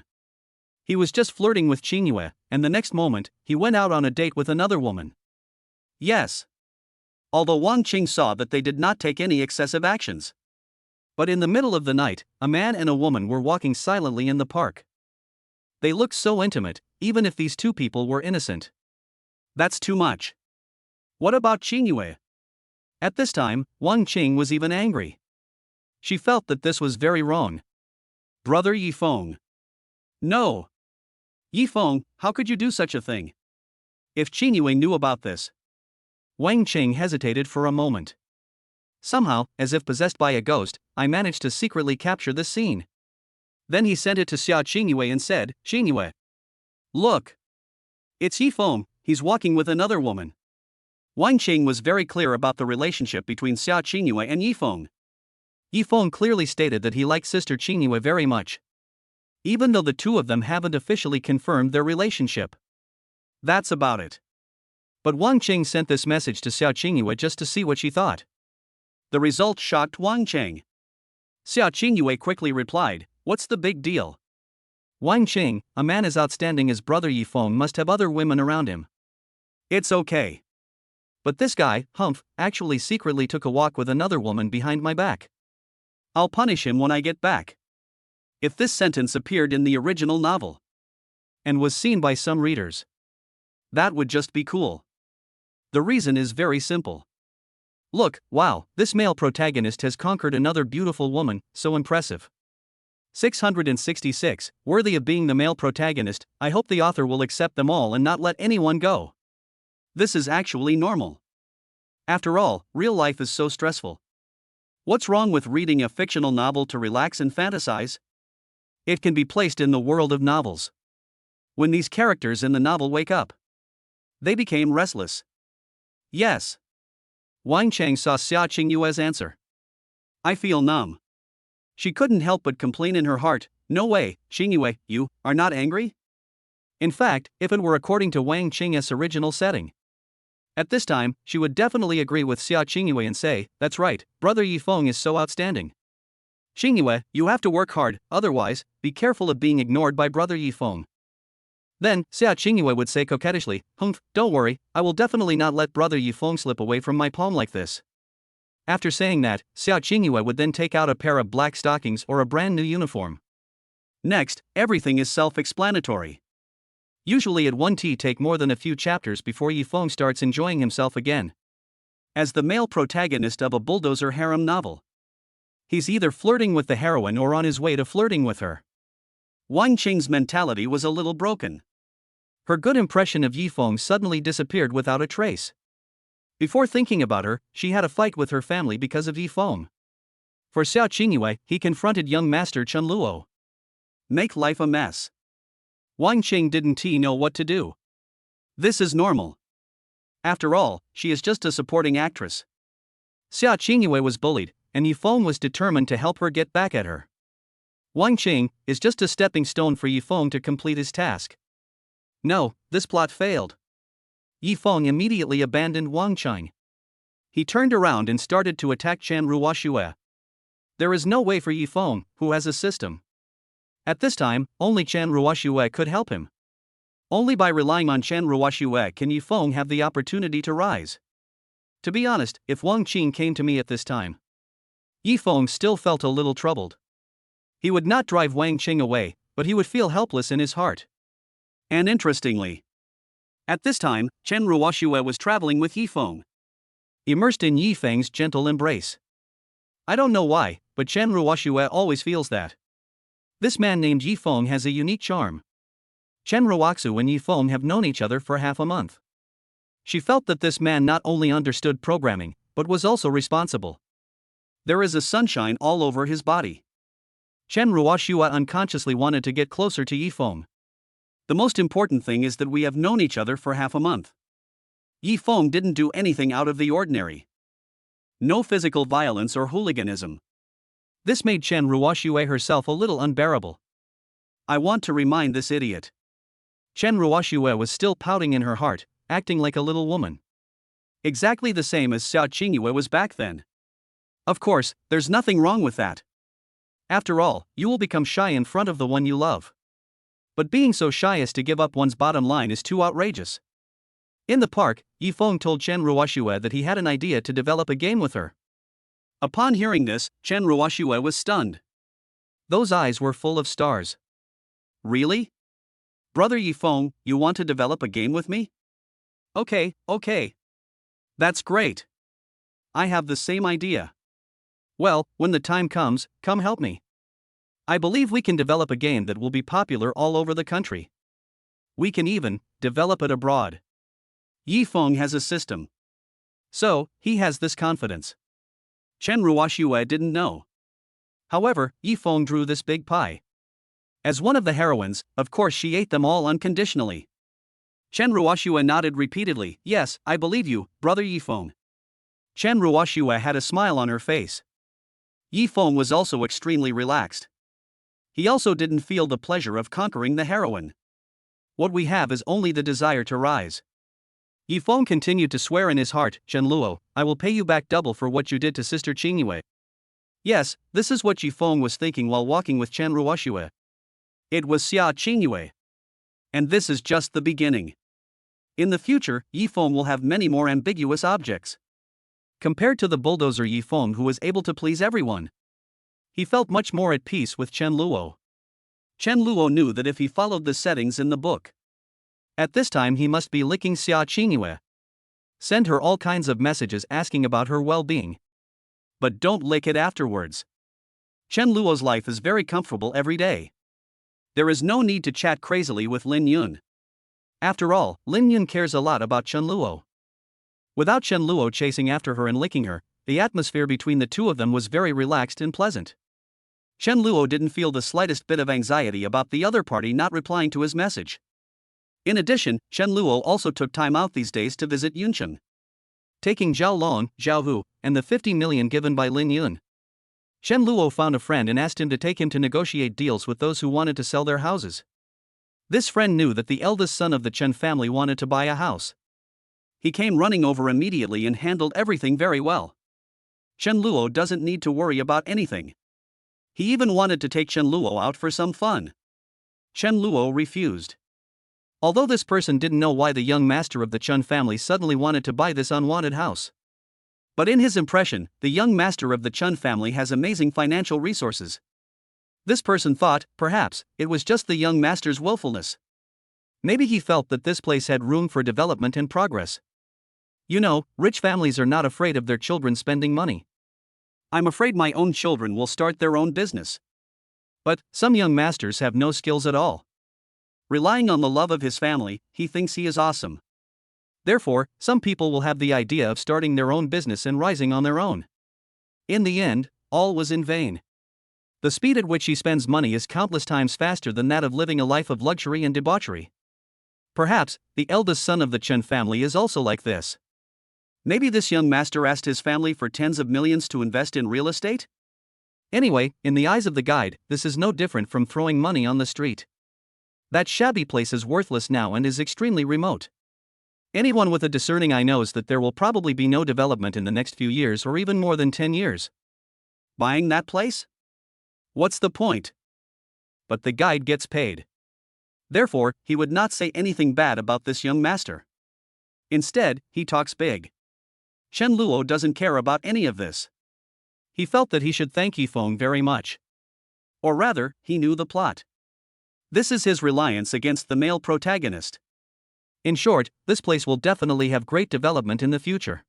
He was just flirting with Qingyue, and the next moment, he went out on a date with another woman. Yes. Although Wang Qing saw that they did not take any excessive actions. But in the middle of the night, a man and a woman were walking silently in the park. They looked so intimate, even if these two people were innocent. That's too much. What about Qingyue? At this time, Wang Qing was even angry. She felt that this was very wrong. Brother Yifeng. No. Yifeng, how could you do such a thing? If Qingyue knew about this. Wang Qing hesitated for a moment. Somehow, as if possessed by a ghost, I managed to secretly capture this scene. Then he sent it to Qingyue and said, Qingyue. Look. It's Yifeng, he's walking with another woman. Wang Qing was very clear about the relationship between Qingyue and Yifeng. Yifeng clearly stated that he liked sister Qingyue very much. Even though the two of them haven't officially confirmed their relationship. That's about it. But Wang Qing sent this message to Qingyue just to see what she thought. The result shocked Wang Qing. Qingyue quickly replied, what's the big deal? Wang Qing, a man as outstanding as brother Yifeng must have other women around him. It's okay. But this guy, Humph, actually secretly took a walk with another woman behind my back. I'll punish him when I get back. If this sentence appeared in the original novel and was seen by some readers, that would just be cool. The reason is very simple. Look, wow, this male protagonist has conquered another beautiful woman, so impressive. 666, worthy of being the male protagonist, I hope the author will accept them all and not let anyone go. This is actually normal. After all, real life is so stressful. What's wrong with reading a fictional novel to relax and fantasize? It can be placed in the world of novels. When these characters in the novel wake up, they became restless. Yes. Wang Chang saw Qingyue's answer. I feel numb. She couldn't help but complain in her heart, no way, Qingyue, you are not angry? In fact, if it were according to Wang Qing's original setting. At this time, she would definitely agree with Qingyue and say, that's right, brother Yifeng is so outstanding. Qingyue, you have to work hard, otherwise, be careful of being ignored by brother Yifeng. Then, Qingyue would say coquettishly, Humph, don't worry, I will definitely not let brother Yifeng slip away from my palm like this. After saying that, Qingyue would then take out a pair of black stockings or a brand new uniform. Next, everything is self-explanatory. Usually it won't take more than a few chapters before Yifeng starts enjoying himself again. As the male protagonist of a bulldozer harem novel. He's either flirting with the heroine or on his way to flirting with her. Wang Qing's mentality was a little broken. Her good impression of Yifeng suddenly disappeared without a trace. Before thinking about her, she had a fight with her family because of Yifeng. For Xiaoingua, he confronted young master Chen Luo. Make life a mess. Wang Qing didn't know what to do. This is normal. After all, she is just a supporting actress. Xiaoingua was bullied, and Yifeng was determined to help her get back at her. Wang Qing is just a stepping stone for Yifeng to complete his task. No, this plot failed. Yifeng immediately abandoned Wang Qing. He turned around and started to attack Chen Ruoxue. There is no way for Yifeng, who has a system. At this time, only Chen Ruoxue could help him. Only by relying on Chen Ruoxue can Yifeng have the opportunity to rise. To be honest, if Wang Qing came to me at this time, Yifeng still felt a little troubled. He would not drive Wang Qing away, but he would feel helpless in his heart. And interestingly, at this time, Chen Ruoxue was traveling with Yifeng, immersed in Yifeng's gentle embrace. I don't know why, but Chen Ruoxue always feels that this man named Yifeng has a unique charm. Chen Ruoxue and Yifeng have known each other for half a month. She felt that this man not only understood programming, but was also responsible. There is a sunshine all over his body. Chen Ruoxue unconsciously wanted to get closer to Yifeng. The most important thing is that we have known each other for half a month. Yifeng didn't do anything out of the ordinary. No physical violence or hooliganism. This made Chen Ruoxue herself a little unbearable. I want to remind this idiot. Chen Ruoxue was still pouting in her heart, acting like a little woman. Exactly the same as Xiaoingua was back then. Of course, there's nothing wrong with that. After all, you will become shy in front of the one you love. But being so shy as to give up one's bottom line is too outrageous. In the park, Yifeng told Chen Ruoxue that he had an idea to develop a game with her. Upon hearing this, Chen Ruoxue was stunned. Those eyes were full of stars. Really? Brother Yifeng, you want to develop a game with me? Okay. That's great. I have the same idea. Well, when the time comes, come help me. I believe we can develop a game that will be popular all over the country. We can even develop it abroad. Yifeng has a system. So, he has this confidence. Chen Ruoxue didn't know. However, Yifeng drew this big pie. As one of the heroines, of course she ate them all unconditionally. Chen Ruoxue nodded repeatedly. Yes, I believe you, brother Yifeng. Chen Ruoxue had a smile on her face. Yifeng was also extremely relaxed. He also didn't feel the pleasure of conquering the heroine. What we have is only the desire to rise. Yifeng continued to swear in his heart, Chen Luo, I will pay you back double for what you did to Sister Qingyue. Yes, this is what Yifeng was thinking while walking with Chen Ruoxue. It was Xiaoingua. And this is just the beginning. In the future, Yifeng will have many more ambiguous objects. Compared to the bulldozer Yifeng who was able to please everyone, he felt much more at peace with Chen Luo. Chen Luo knew that if he followed the settings in the book, at this time he must be licking Xiaoingua. Send her all kinds of messages asking about her well-being. But don't lick it afterwards. Chen Luo's life is very comfortable every day. There is no need to chat crazily with Lin Yun. After all, Lin Yun cares a lot about Chen Luo. Without Chen Luo chasing after her and licking her, the atmosphere between the two of them was very relaxed and pleasant. Chen Luo didn't feel the slightest bit of anxiety about the other party not replying to his message. In addition, Chen Luo also took time out these days to visit Yuncheng, taking Zhao Long, Zhao Hu, and the 50 million given by Lin Yun. Chen Luo found a friend and asked him to take him to negotiate deals with those who wanted to sell their houses. This friend knew that the eldest son of the Chen family wanted to buy a house. He came running over immediately and handled everything very well. Chen Luo doesn't need to worry about anything. He even wanted to take Chen Luo out for some fun. Chen Luo refused. Although this person didn't know why the young master of the Chen family suddenly wanted to buy this unwanted house. But in his impression, the young master of the Chen family has amazing financial resources. This person thought, perhaps, it was just the young master's willfulness. Maybe he felt that this place had room for development and progress. You know, rich families are not afraid of their children spending money. I'm afraid my own children will start their own business. But some young masters have no skills at all. Relying on the love of his family, he thinks he is awesome. Therefore, some people will have the idea of starting their own business and rising on their own. In the end, all was in vain. The speed at which he spends money is countless times faster than that of living a life of luxury and debauchery. Perhaps, the eldest son of the Chen family is also like this. Maybe this young master asked his family for tens of millions to invest in real estate? Anyway, in the eyes of the guide, this is no different from throwing money on the street. That shabby place is worthless now and is extremely remote. Anyone with a discerning eye knows that there will probably be no development in the next few years or even more than 10 years. Buying that place? What's the point? But the guide gets paid. Therefore, he would not say anything bad about this young master. Instead, he talks big. Chen Luo doesn't care about any of this. He felt that he should thank Yifeng very much. Or rather, he knew the plot. This is his reliance against the male protagonist. In short, this place will definitely have great development in the future.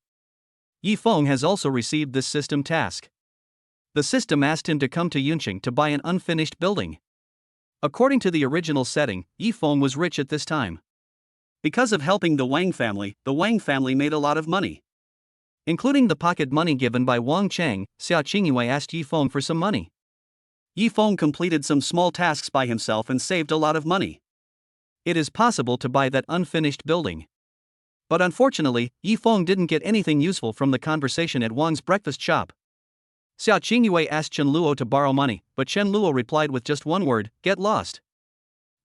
Yifeng has also received this system task. The system asked him to come to Yunqing to buy an unfinished building. According to the original setting, Yifeng was rich at this time. Because of helping the Wang family made a lot of money. Including the pocket money given by Wang Cheng, Xiaoingua asked Yifeng for some money. Yifeng completed some small tasks by himself and saved a lot of money. It is possible to buy that unfinished building. But unfortunately, Yifeng didn't get anything useful from the conversation at Wang's breakfast shop. Xiaoingua asked Chen Luo to borrow money, but Chen Luo replied with just one word, "Get lost."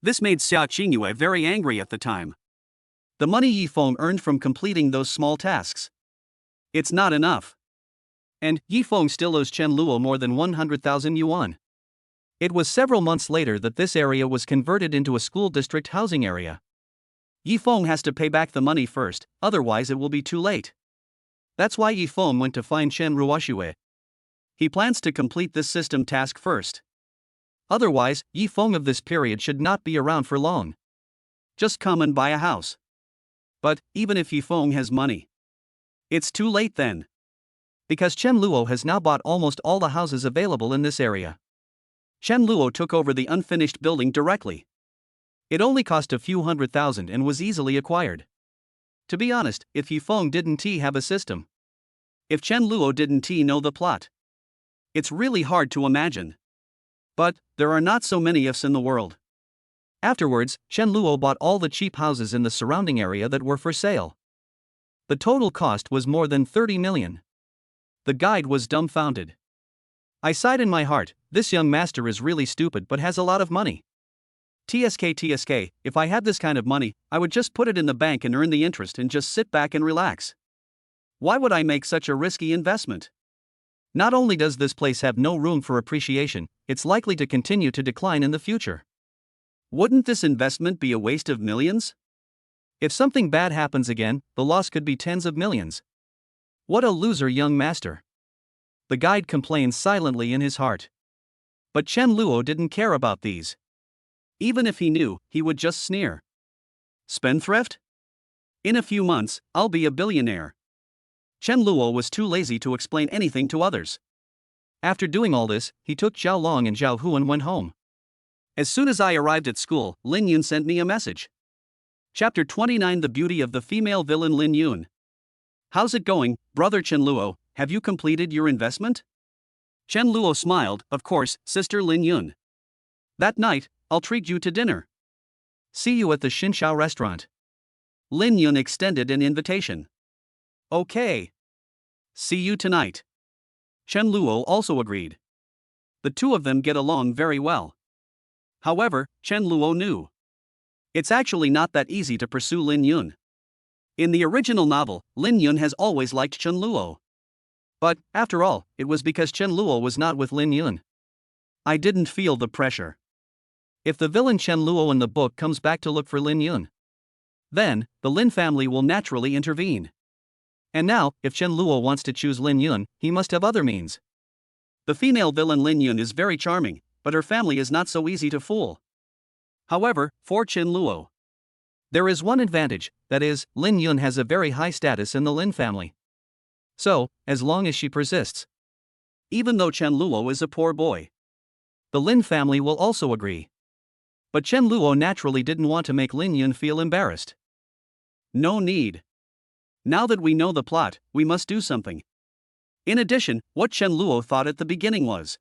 This made Xiaoingua very angry at the time. The money Yifeng earned from completing those small tasks. It's not enough. And Yifeng still owes Chen Luo more than 100,000 yuan. It was several months later that this area was converted into a school district housing area. Yifeng has to pay back the money first, otherwise it will be too late. That's why Yifeng went to find Chen Ruoxue. He plans to complete this system task first. Otherwise, Yifeng of this period should not be around for long. Just come and buy a house. But, even if Yifeng has money, it's too late then. Because Chen Luo has now bought almost all the houses available in this area. Chen Luo took over the unfinished building directly. It only cost a few $100,000 and was easily acquired. To be honest, if Yifeng didn't have a system, if Chen Luo didn't know the plot, it's really hard to imagine. But, there are not so many ifs in the world. Afterwards, Chen Luo bought all the cheap houses in the surrounding area that were for sale. The total cost was more than 30 million. The guide was dumbfounded. I sighed in my heart, this young master is really stupid but has a lot of money. TSK, if I had this kind of money, I would just put it in the bank and earn the interest and just sit back and relax. Why would I make such a risky investment? Not only does this place have no room for appreciation, it's likely to continue to decline in the future. Wouldn't this investment be a waste of millions? If something bad happens again, the loss could be tens of millions. What a loser young master. The guide complains silently in his heart. But Chen Luo didn't care about these. Even if he knew, he would just sneer. Spendthrift? In a few months, I'll be a billionaire. Chen Luo was too lazy to explain anything to others. After doing all this, he took Zhao Long and Zhao Hu and went home. As soon as I arrived at school, Lin Yun sent me a message. Chapter 29 The Beauty of the Female Villain Lin Yun. How's it going, brother Chen Luo, have you completed your investment? Chen Luo smiled, of course, sister Lin Yun. That night, I'll treat you to dinner. See you at the Xinxiao restaurant. Lin Yun extended an invitation. Okay. See you tonight. Chen Luo also agreed. The two of them get along very well. However, Chen Luo knew. It's actually not that easy to pursue Lin Yun. In the original novel, Lin Yun has always liked Chen Luo. But, after all, it was because Chen Luo was not with Lin Yun. I didn't feel the pressure. If the villain Chen Luo in the book comes back to look for Lin Yun, then, the Lin family will naturally intervene. And now, if Chen Luo wants to choose Lin Yun, he must have other means. The female villain Lin Yun is very charming, but her family is not so easy to fool. However, for Chen Luo, there is one advantage, that is, Lin Yun has a very high status in the Lin family. So, as long as she persists. Even though Chen Luo is a poor boy. The Lin family will also agree. But Chen Luo naturally didn't want to make Lin Yun feel embarrassed. No need. Now that we know the plot, we must do something. In addition, what Chen Luo thought at the beginning was,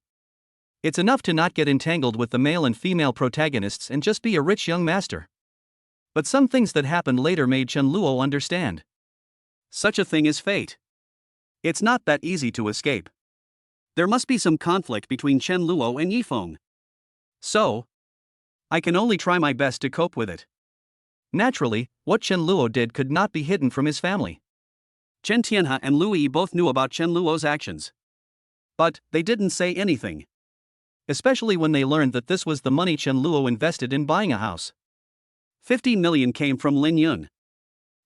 it's enough to not get entangled with the male and female protagonists and just be a rich young master. But some things that happened later made Chen Luo understand. Such a thing is fate. It's not that easy to escape. There must be some conflict between Chen Luo and Yifeng. So, I can only try my best to cope with it. Naturally, what Chen Luo did could not be hidden from his family. Chen Tianhe and Lu Yi both knew about Chen Luo's actions. But they didn't say anything. Especially when they learned that this was the money Chen Luo invested in buying a house. 50 million came from Lin Yun.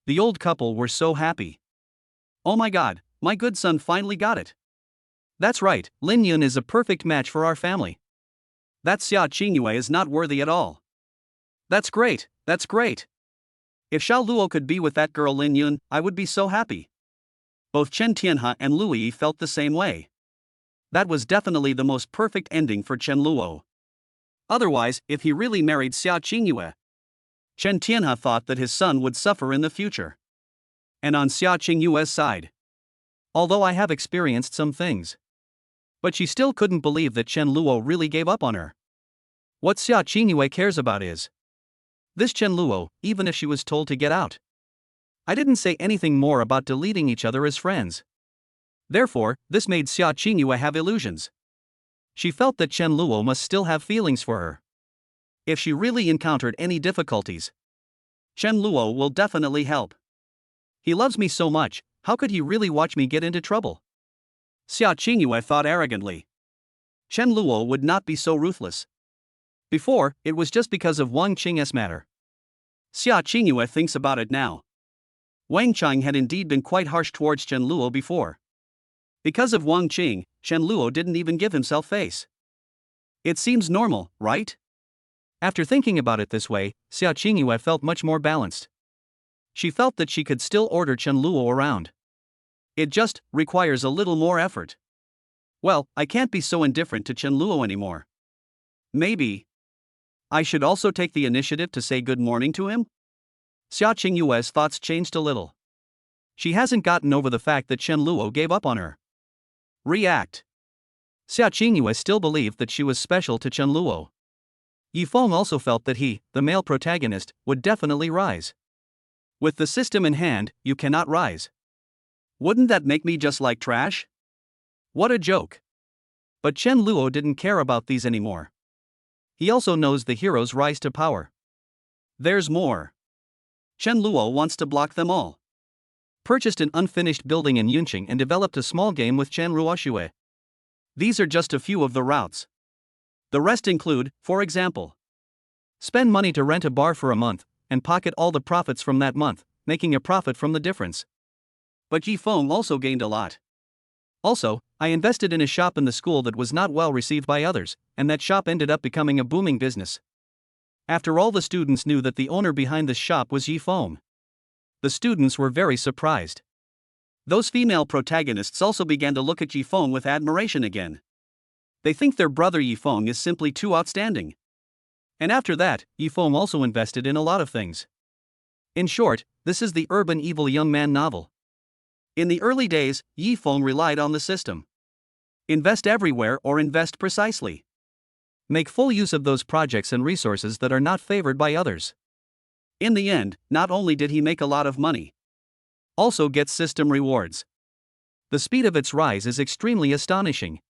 The old couple were so happy. Oh my god, my good son finally got it. That's right, Lin Yun is a perfect match for our family. That Xiaoingua is not worthy at all. That's great, that's great. If Xiao Luo could be with that girl Lin Yun, I would be so happy. Both Chen Tianhe and Lu Yi felt the same way. That was definitely the most perfect ending for Chen Luo. Otherwise, if he really married Xiaoingua, Chen Tianhe thought that his son would suffer in the future. And on Xiaoingua's side, although I have experienced some things, but she still couldn't believe that Chen Luo really gave up on her. What Xiaoingua cares about is this Chen Luo, even if she was told to get out. I didn't say anything more about deleting each other as friends. Therefore, this made Xiaoingua have illusions. She felt that Chen Luo must still have feelings for her. If she really encountered any difficulties, Chen Luo will definitely help. He loves me so much, how could he really watch me get into trouble? Xiaoingua thought arrogantly. Chen Luo would not be so ruthless. Before, it was just because of Wang Qing's matter. Xiaoingua thinks about it now. Wang Qing had indeed been quite harsh towards Chen Luo before. Because of Wang Qing, Chen Luo didn't even give himself face. It seems normal, right? After thinking about it this way, Xiaoingua felt much more balanced. She felt that she could still order Chen Luo around. It just requires a little more effort. Well, I can't be so indifferent to Chen Luo anymore. Maybe I should also take the initiative to say good morning to him? Xiaoingua's thoughts changed a little. She hasn't gotten over the fact that Chen Luo gave up on her. React. Xiaoingua still believed that she was special to Chen Luo. Yifeng also felt that he, the male protagonist, would definitely rise. With the system in hand, you cannot rise. Wouldn't that make me just like trash? What a joke. But Chen Luo didn't care about these anymore. He also knows the heroes rise to power. There's more. Chen Luo wants to block them all. Purchased an unfinished building in Yunqing and developed a small game with Chen Ruoxue. These are just a few of the routes. The rest include, for example, spend money to rent a bar for a month, and pocket all the profits from that month, making a profit from the difference. But Yifeng also gained a lot. Also, I invested in a shop in the school that was not well received by others, and that shop ended up becoming a booming business. After all, the students knew that the owner behind the shop was Yifeng. The students were very surprised. Those female protagonists also began to look at Yifeng with admiration again. They think their brother Yifeng is simply too outstanding. And after that, Yifeng also invested in a lot of things. In short, this is the urban evil young man novel. In the early days, Yifeng relied on the system. Invest everywhere or invest precisely. Make full use of those projects and resources that are not favored by others. In the end, not only did he make a lot of money, also gets system rewards. The speed of its rise is extremely astonishing.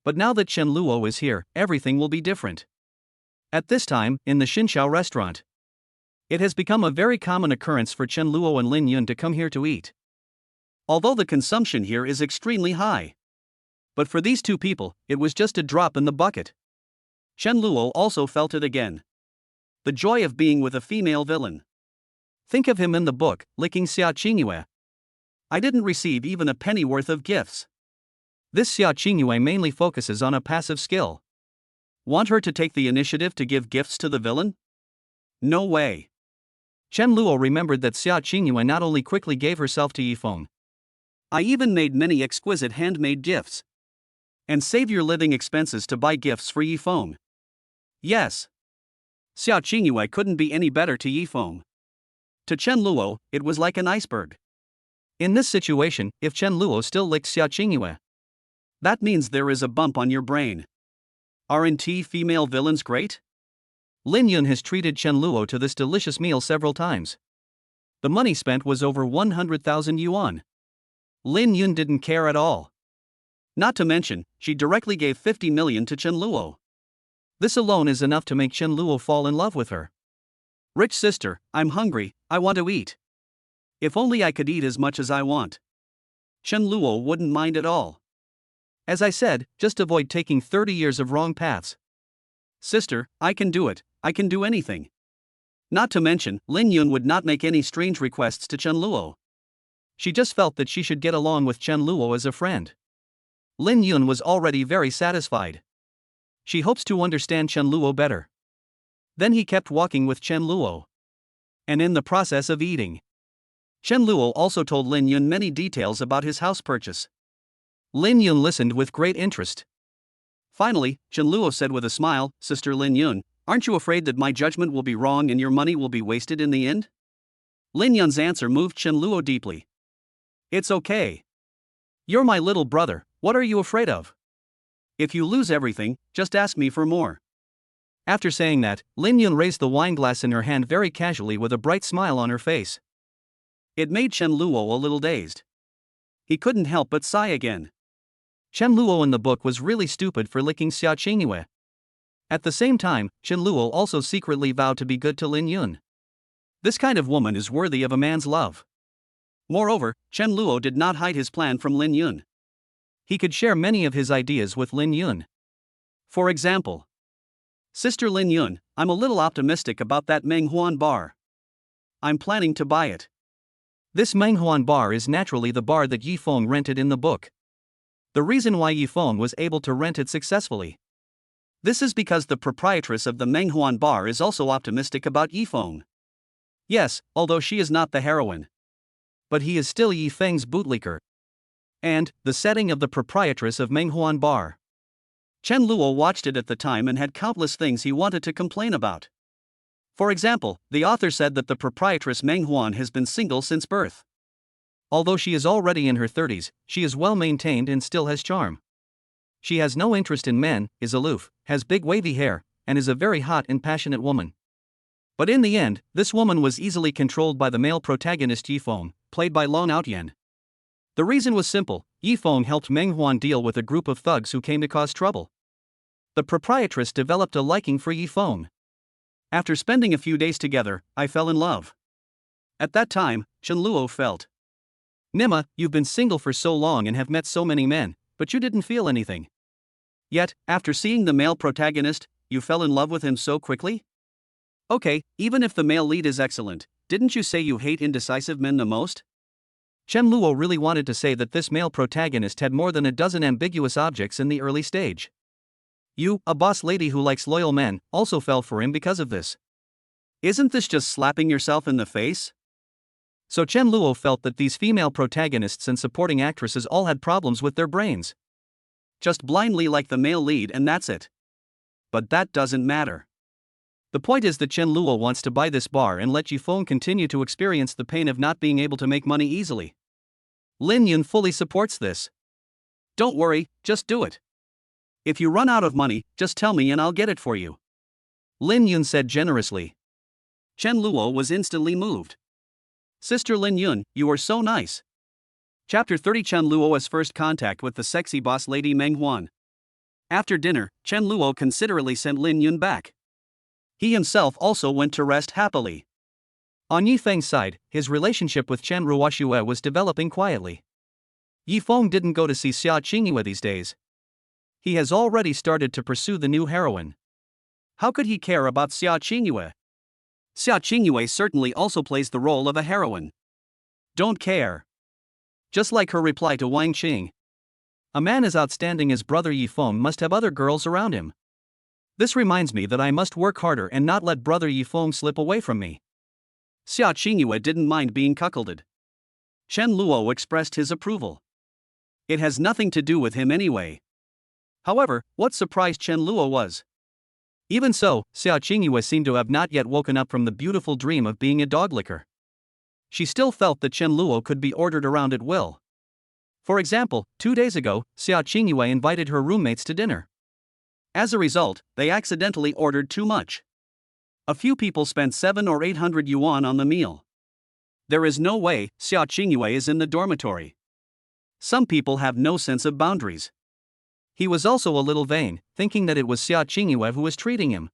But now that Chen Luo is here, everything will be different. At this time, in the Xinxiao restaurant, it has become a very common occurrence for Chen Luo and Lin Yun to come here to eat. Although the consumption here is extremely high. But for these two people, it was just a drop in the bucket. Chen Luo also felt it again. The joy of being with a female villain. Think of him in the book, licking Xiaoingua. I didn't receive even a penny worth of gifts. This Xiaoingua mainly focuses on a passive skill. Want her to take the initiative to give gifts to the villain? No way. Chen Luo remembered that Xiaoingua not only quickly gave herself to Yifeng. I even made many exquisite handmade gifts. and save your living expenses to buy gifts for Yifeng. Yes. Xiaoingua couldn't be any better to Yifeng. To Chen Luo, it was like an iceberg. In this situation, if Chen Luo still licks Xiaoingua, that means there is a bump on your brain. Aren't female villains great? Lin Yun has treated Chen Luo to this delicious meal several times. The money spent was over 100,000 yuan. Lin Yun didn't care at all. Not to mention, she directly gave 50 million to Chen Luo. This alone is enough to make Chen Luo fall in love with her. Rich sister, I'm hungry, I want to eat. If only I could eat as much as I want. Chen Luo wouldn't mind at all. As I said, just avoid taking 30 years of wrong paths. Sister, I can do it, I can do anything. Not to mention, Lin Yun would not make any strange requests to Chen Luo. She just felt that she should get along with Chen Luo as a friend. Lin Yun was already very satisfied. She hopes to understand Chen Luo better. Then he kept walking with Chen Luo. And in the process of eating, Chen Luo also told Lin Yun many details about his house purchase. Lin Yun listened with great interest. Finally, Chen Luo said with a smile, Sister Lin Yun, aren't you afraid that my judgment will be wrong and your money will be wasted in the end? Lin Yun's answer moved Chen Luo deeply. It's okay. You're my little brother, what are you afraid of? If you lose everything, just ask me for more. After saying that, Lin Yun raised the wine glass in her hand very casually with a bright smile on her face. It made Chen Luo a little dazed. He couldn't help but sigh again. Chen Luo in the book was really stupid for licking Xiaoingua. At the same time, Chen Luo also secretly vowed to be good to Lin Yun. This kind of woman is worthy of a man's love. Moreover, Chen Luo did not hide his plan from Lin Yun. He could share many of his ideas with Lin Yun. For example, Sister Lin Yun, I'm a little optimistic about that Menghuan bar. I'm planning to buy it. This Menghuan bar is naturally the bar that Yifeng rented in the book. The reason why Yifeng was able to rent it successfully. This is because the proprietress of the Menghuan bar is also optimistic about Yifeng. Yes, although she is not the heroine. But he is still Yifeng's bootlicker. And, the setting of the proprietress of Menghuan bar. Chen Luo watched it at the time and had countless things he wanted to complain about. For example, the author said that the proprietress Menghuan has been single since birth. Although she is already in her 30s, she is well maintained and still has charm. She has no interest in men, is aloof, has big wavy hair, and is a very hot and passionate woman. But in the end, this woman was easily controlled by the male protagonist Yifeng, played by Long Outyan. The reason was simple, Yifeng helped Menghuan deal with a group of thugs who came to cause trouble. The proprietress developed a liking for Yifeng. After spending a few days together, I fell in love. At that time, Chen Luo felt. Nima, you've been single for so long and have met so many men, but you didn't feel anything. Yet, after seeing the male protagonist, you fell in love with him so quickly? Okay, even if the male lead is excellent, didn't you say you hate indecisive men the most? Chen Luo really wanted to say that this male protagonist had more than a dozen ambiguous objects in the early stage. You, a boss lady who likes loyal men, also fell for him because of this. Isn't this just slapping yourself in the face? So Chen Luo felt that these female protagonists and supporting actresses all had problems with their brains. Just blindly like the male lead and that's it. But that doesn't matter. The point is that Chen Luo wants to buy this bar and let Yifeng continue to experience the pain of not being able to make money easily. Lin Yun fully supports this. Don't worry, just do it. If you run out of money, just tell me and I'll get it for you. Lin Yun said generously. Chen Luo was instantly moved. Sister Lin Yun, you are so nice. Chapter 30 Chen Luo's first contact with the sexy boss lady Meng Huan. After dinner, Chen Luo considerately sent Lin Yun back. He himself also went to rest happily. On Yifeng's side, his relationship with Chen Ruoxue was developing quietly. Yifeng didn't go to see Xiaoingua these days. He has already started to pursue the new heroine. How could he care about Xiaoingua? Xiaoingua certainly also plays the role of a heroine. Don't care. Just like her reply to Wang Qing. A man as outstanding as brother Yifeng must have other girls around him. This reminds me that I must work harder and not let brother Yifeng slip away from me. Xiaoingua didn't mind being cuckolded. Chen Luo expressed his approval. It has nothing to do with him anyway. However, what surprised Chen Luo was. Even so, Xiaoingua seemed to have not yet woken up from the beautiful dream of being a dog licker. She still felt that Chen Luo could be ordered around at will. For example, 2 days ago, Xiaoingua invited her roommates to dinner. As a result, they accidentally ordered too much. A few people spent 700 or 800 yuan on the meal. There is no way Xiaoingua is in the dormitory. Some people have no sense of boundaries. He was also a little vain, thinking that it was Xiaoingua who was treating him.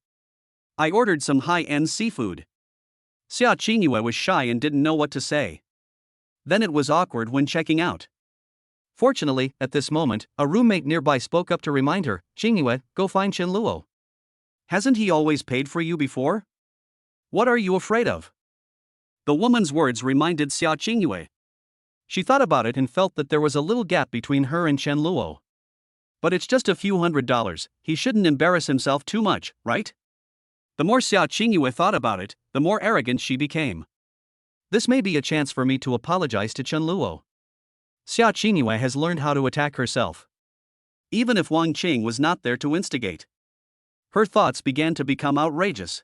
I ordered some high-end seafood. Xiaoingua was shy and didn't know what to say. Then it was awkward when checking out. Fortunately, at this moment, a roommate nearby spoke up to remind her, "Qingyue, go find Chen Luo. Hasn't he always paid for you before? What are you afraid of?" The woman's words reminded Xiaoingua. She thought about it and felt that there was a little gap between her and Chen Luo. But it's just a few $100, he shouldn't embarrass himself too much, right? The more Xiaoingua thought about it, the more arrogant she became. This may be a chance for me to apologize to Chen Luo. Xiaoingua has learned how to attack herself. Even if Wang Qing was not there to instigate. Her thoughts began to become outrageous.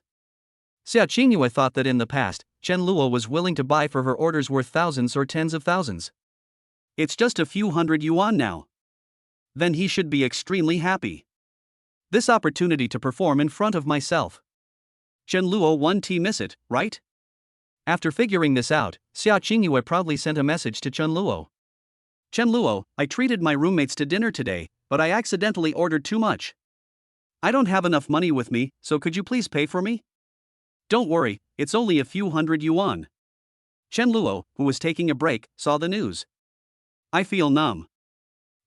Xiaoingua thought that in the past, Chen Luo was willing to buy for her orders worth thousands or tens of thousands. It's just a few hundred yuan now. Then he should be extremely happy. This opportunity to perform in front of myself. Chen Luo won't miss it, right? After figuring this out, Xiaoingua proudly sent a message to Chen Luo. "Chen Luo, I treated my roommates to dinner today, but I accidentally ordered too much. I don't have enough money with me, so could you please pay for me? Don't worry, it's only a few hundred yuan." Chen Luo, who was taking a break, saw the news. "I feel numb.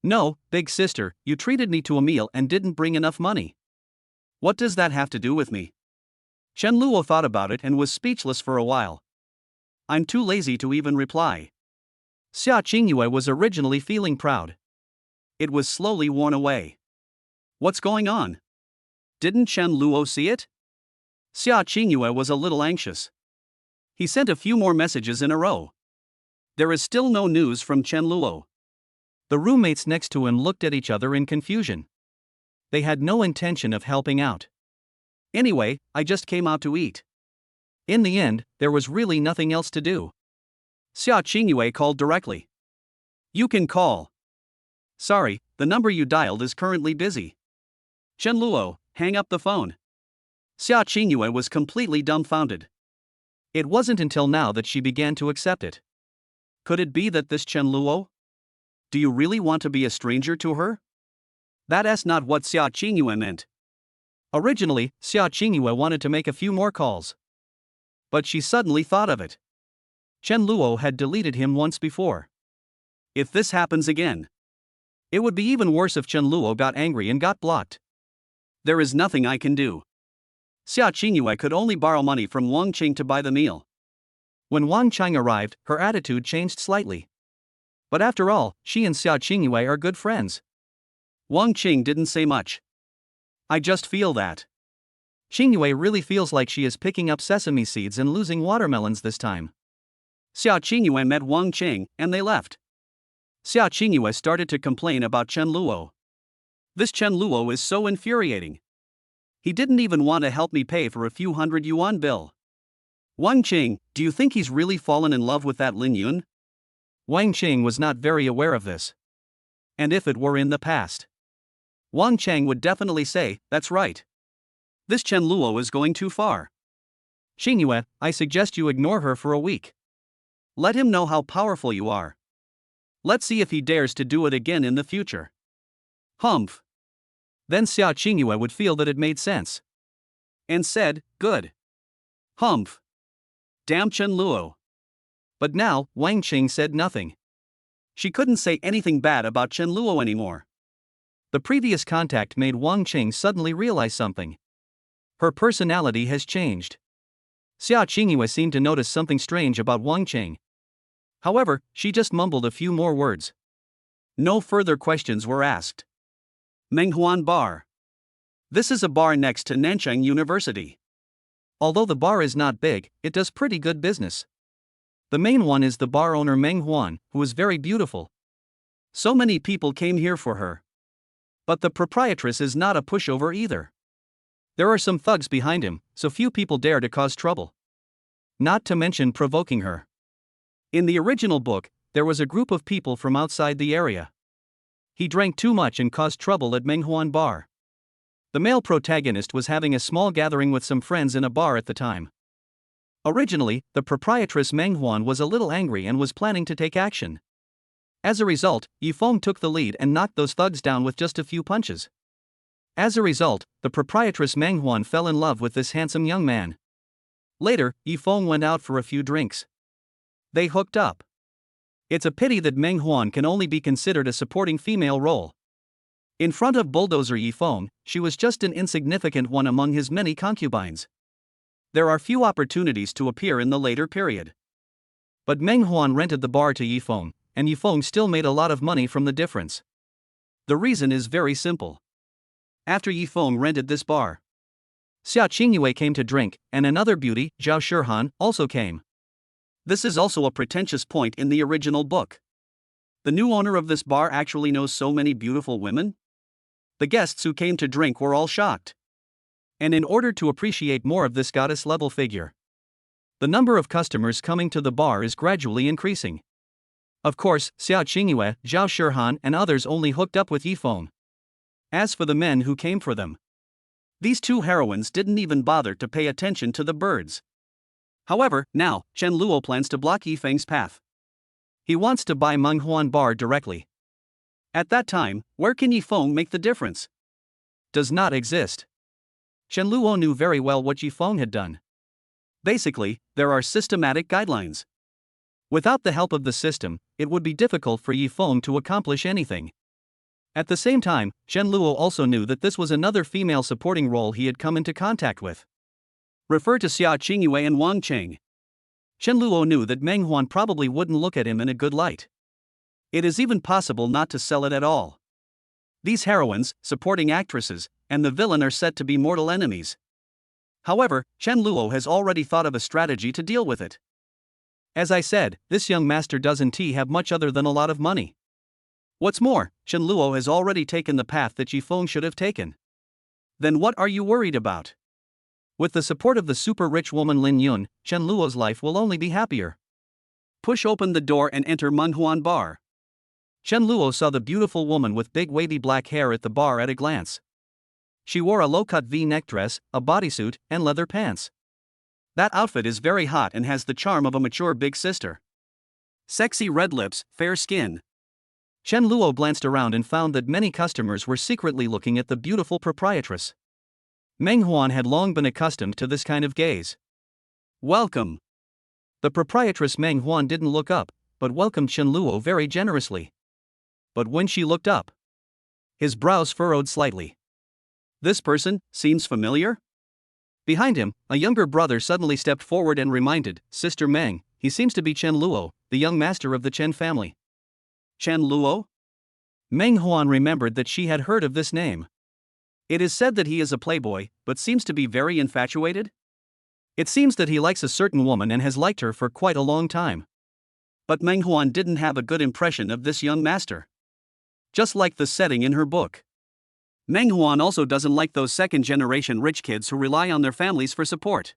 No, big sister, you treated me to a meal and didn't bring enough money. What does that have to do with me?" Chen Luo thought about it and was speechless for a while. "I'm too lazy to even reply." Xiaoingua was originally feeling proud. It was slowly worn away. What's going on? Didn't Chen Luo see it? Xiaoingua was a little anxious. He sent a few more messages in a row. There is still no news from Chen Luo. The roommates next to him looked at each other in confusion. They had no intention of helping out. "Anyway, I just came out to eat." In the end, there was really nothing else to do. Xiaoingua called directly. "You can call." "Sorry, the number you dialed is currently busy." "Chen Luo, hang up the phone." Xiaoingua was completely dumbfounded. It wasn't until now that she began to accept it. Could it be that this Chen Luo? Do you really want to be a stranger to her? That's not what Xiaoingua meant. Originally, Xiaoingua wanted to make a few more calls. But she suddenly thought of it. Chen Luo had deleted him once before. If this happens again, it would be even worse if Chen Luo got angry and got blocked. There is nothing I can do. Xiaoingua could only borrow money from Wang Qing to buy the meal. When Wang Qing arrived, her attitude changed slightly. But after all, she and Xiaoingua are good friends. Wang Qing didn't say much. "I just feel that Qingyue really feels like she is picking up sesame seeds and losing watermelons this time." Xiaoingua met Wang Qing, and they left. Xiaoingua started to complain about Chen Luo. "This Chen Luo is so infuriating. He didn't even want to help me pay for a few hundred yuan bill. Wang Qing, do you think he's really fallen in love with that Lin Yun?" Wang Qing was not very aware of this. And if it were in the past, Wang Qing would definitely say, "That's right. This Chen Luo is going too far. Qingyue, I suggest you ignore her for a week. Let him know how powerful you are. Let's see if he dares to do it again in the future." Humph. Then Xiaoingua would feel that it made sense. And said, "Good." Humph. Damn Chen Luo. But now, Wang Qing said nothing. She couldn't say anything bad about Chen Luo anymore. The previous contact made Wang Qing suddenly realize something. Her personality has changed. Xiaoingua seemed to notice something strange about Wang Qing. However, she just mumbled a few more words. No further questions were asked. Menghuan Bar. This is a bar next to Nanchang University. Although the bar is not big, it does pretty good business. The main one is the bar owner Meng Huan, who is very beautiful. So many people came here for her. But the proprietress is not a pushover either. There are some thugs behind him, so few people dare to cause trouble. Not to mention provoking her. In the original book, there was a group of people from outside the area. He drank too much and caused trouble at Menghuan Bar. The male protagonist was having a small gathering with some friends in a bar at the time. Originally, the proprietress Menghuan was a little angry and was planning to take action. As a result, Yifeng took the lead and knocked those thugs down with just a few punches. As a result, the proprietress Menghuan fell in love with this handsome young man. Later, Yifeng went out for a few drinks. They hooked up. It's a pity that Menghuan can only be considered a supporting female role. In front of bulldozer Yifeng, she was just an insignificant one among his many concubines. There are few opportunities to appear in the later period. But Menghuan rented the bar to Yifeng, and Yifeng still made a lot of money from the difference. The reason is very simple. After Yifeng rented this bar, Xiaoingua came to drink, and another beauty, Zhao Shihan, also came. This is also a pretentious point in the original book. The new owner of this bar actually knows so many beautiful women? The guests who came to drink were all shocked. And in order to appreciate more of this goddess-level figure, the number of customers coming to the bar is gradually increasing. Of course, Xiaoingua, Zhao Shihan, and others only hooked up with Yifeng. As for the men who came for them, these two heroines didn't even bother to pay attention to the birds. However, now, Chen Luo plans to block Yifeng's path. He wants to buy Menghuan Bar directly. At that time, where can Yifeng make the difference? Does not exist. Chen Luo knew very well what Yifeng had done. Basically, there are systematic guidelines. Without the help of the system, it would be difficult for Yifeng to accomplish anything. At the same time, Chen Luo also knew that this was another female supporting role he had come into contact with. Refer to Xiaoingua and Wang Cheng. Chen Luo knew that Menghuan probably wouldn't look at him in a good light. It is even possible not to sell it at all. These heroines, supporting actresses, and the villain are said to be mortal enemies. However, Chen Luo has already thought of a strategy to deal with it. As I said, this young master doesn't have much other than a lot of money. What's more, Chen Luo has already taken the path that Yifeng should have taken. Then what are you worried about? With the support of the super-rich woman Lin Yun, Chen Luo's life will only be happier. Push open the door and enter Menghuan Bar. Chen Luo saw the beautiful woman with big wavy black hair at the bar at a glance. She wore a low-cut V-neck dress, a bodysuit, and leather pants. That outfit is very hot and has the charm of a mature big sister. Sexy red lips, fair skin. Chen Luo glanced around and found that many customers were secretly looking at the beautiful proprietress. Menghuan had long been accustomed to this kind of gaze. Welcome. The proprietress Menghuan didn't look up, but welcomed Chen Luo very generously. But when she looked up, his brows furrowed slightly. This person seems familiar? Behind him, a younger brother suddenly stepped forward and reminded Sister Meng, he seems to be Chen Luo, the young master of the Chen family. Chen Luo? Menghuan remembered that she had heard of this name. It is said that he is a playboy, but seems to be very infatuated. It seems that he likes a certain woman and has liked her for quite a long time. But Menghuan didn't have a good impression of this young master. Just like the setting in her book. Menghuan also doesn't like those second-generation rich kids who rely on their families for support.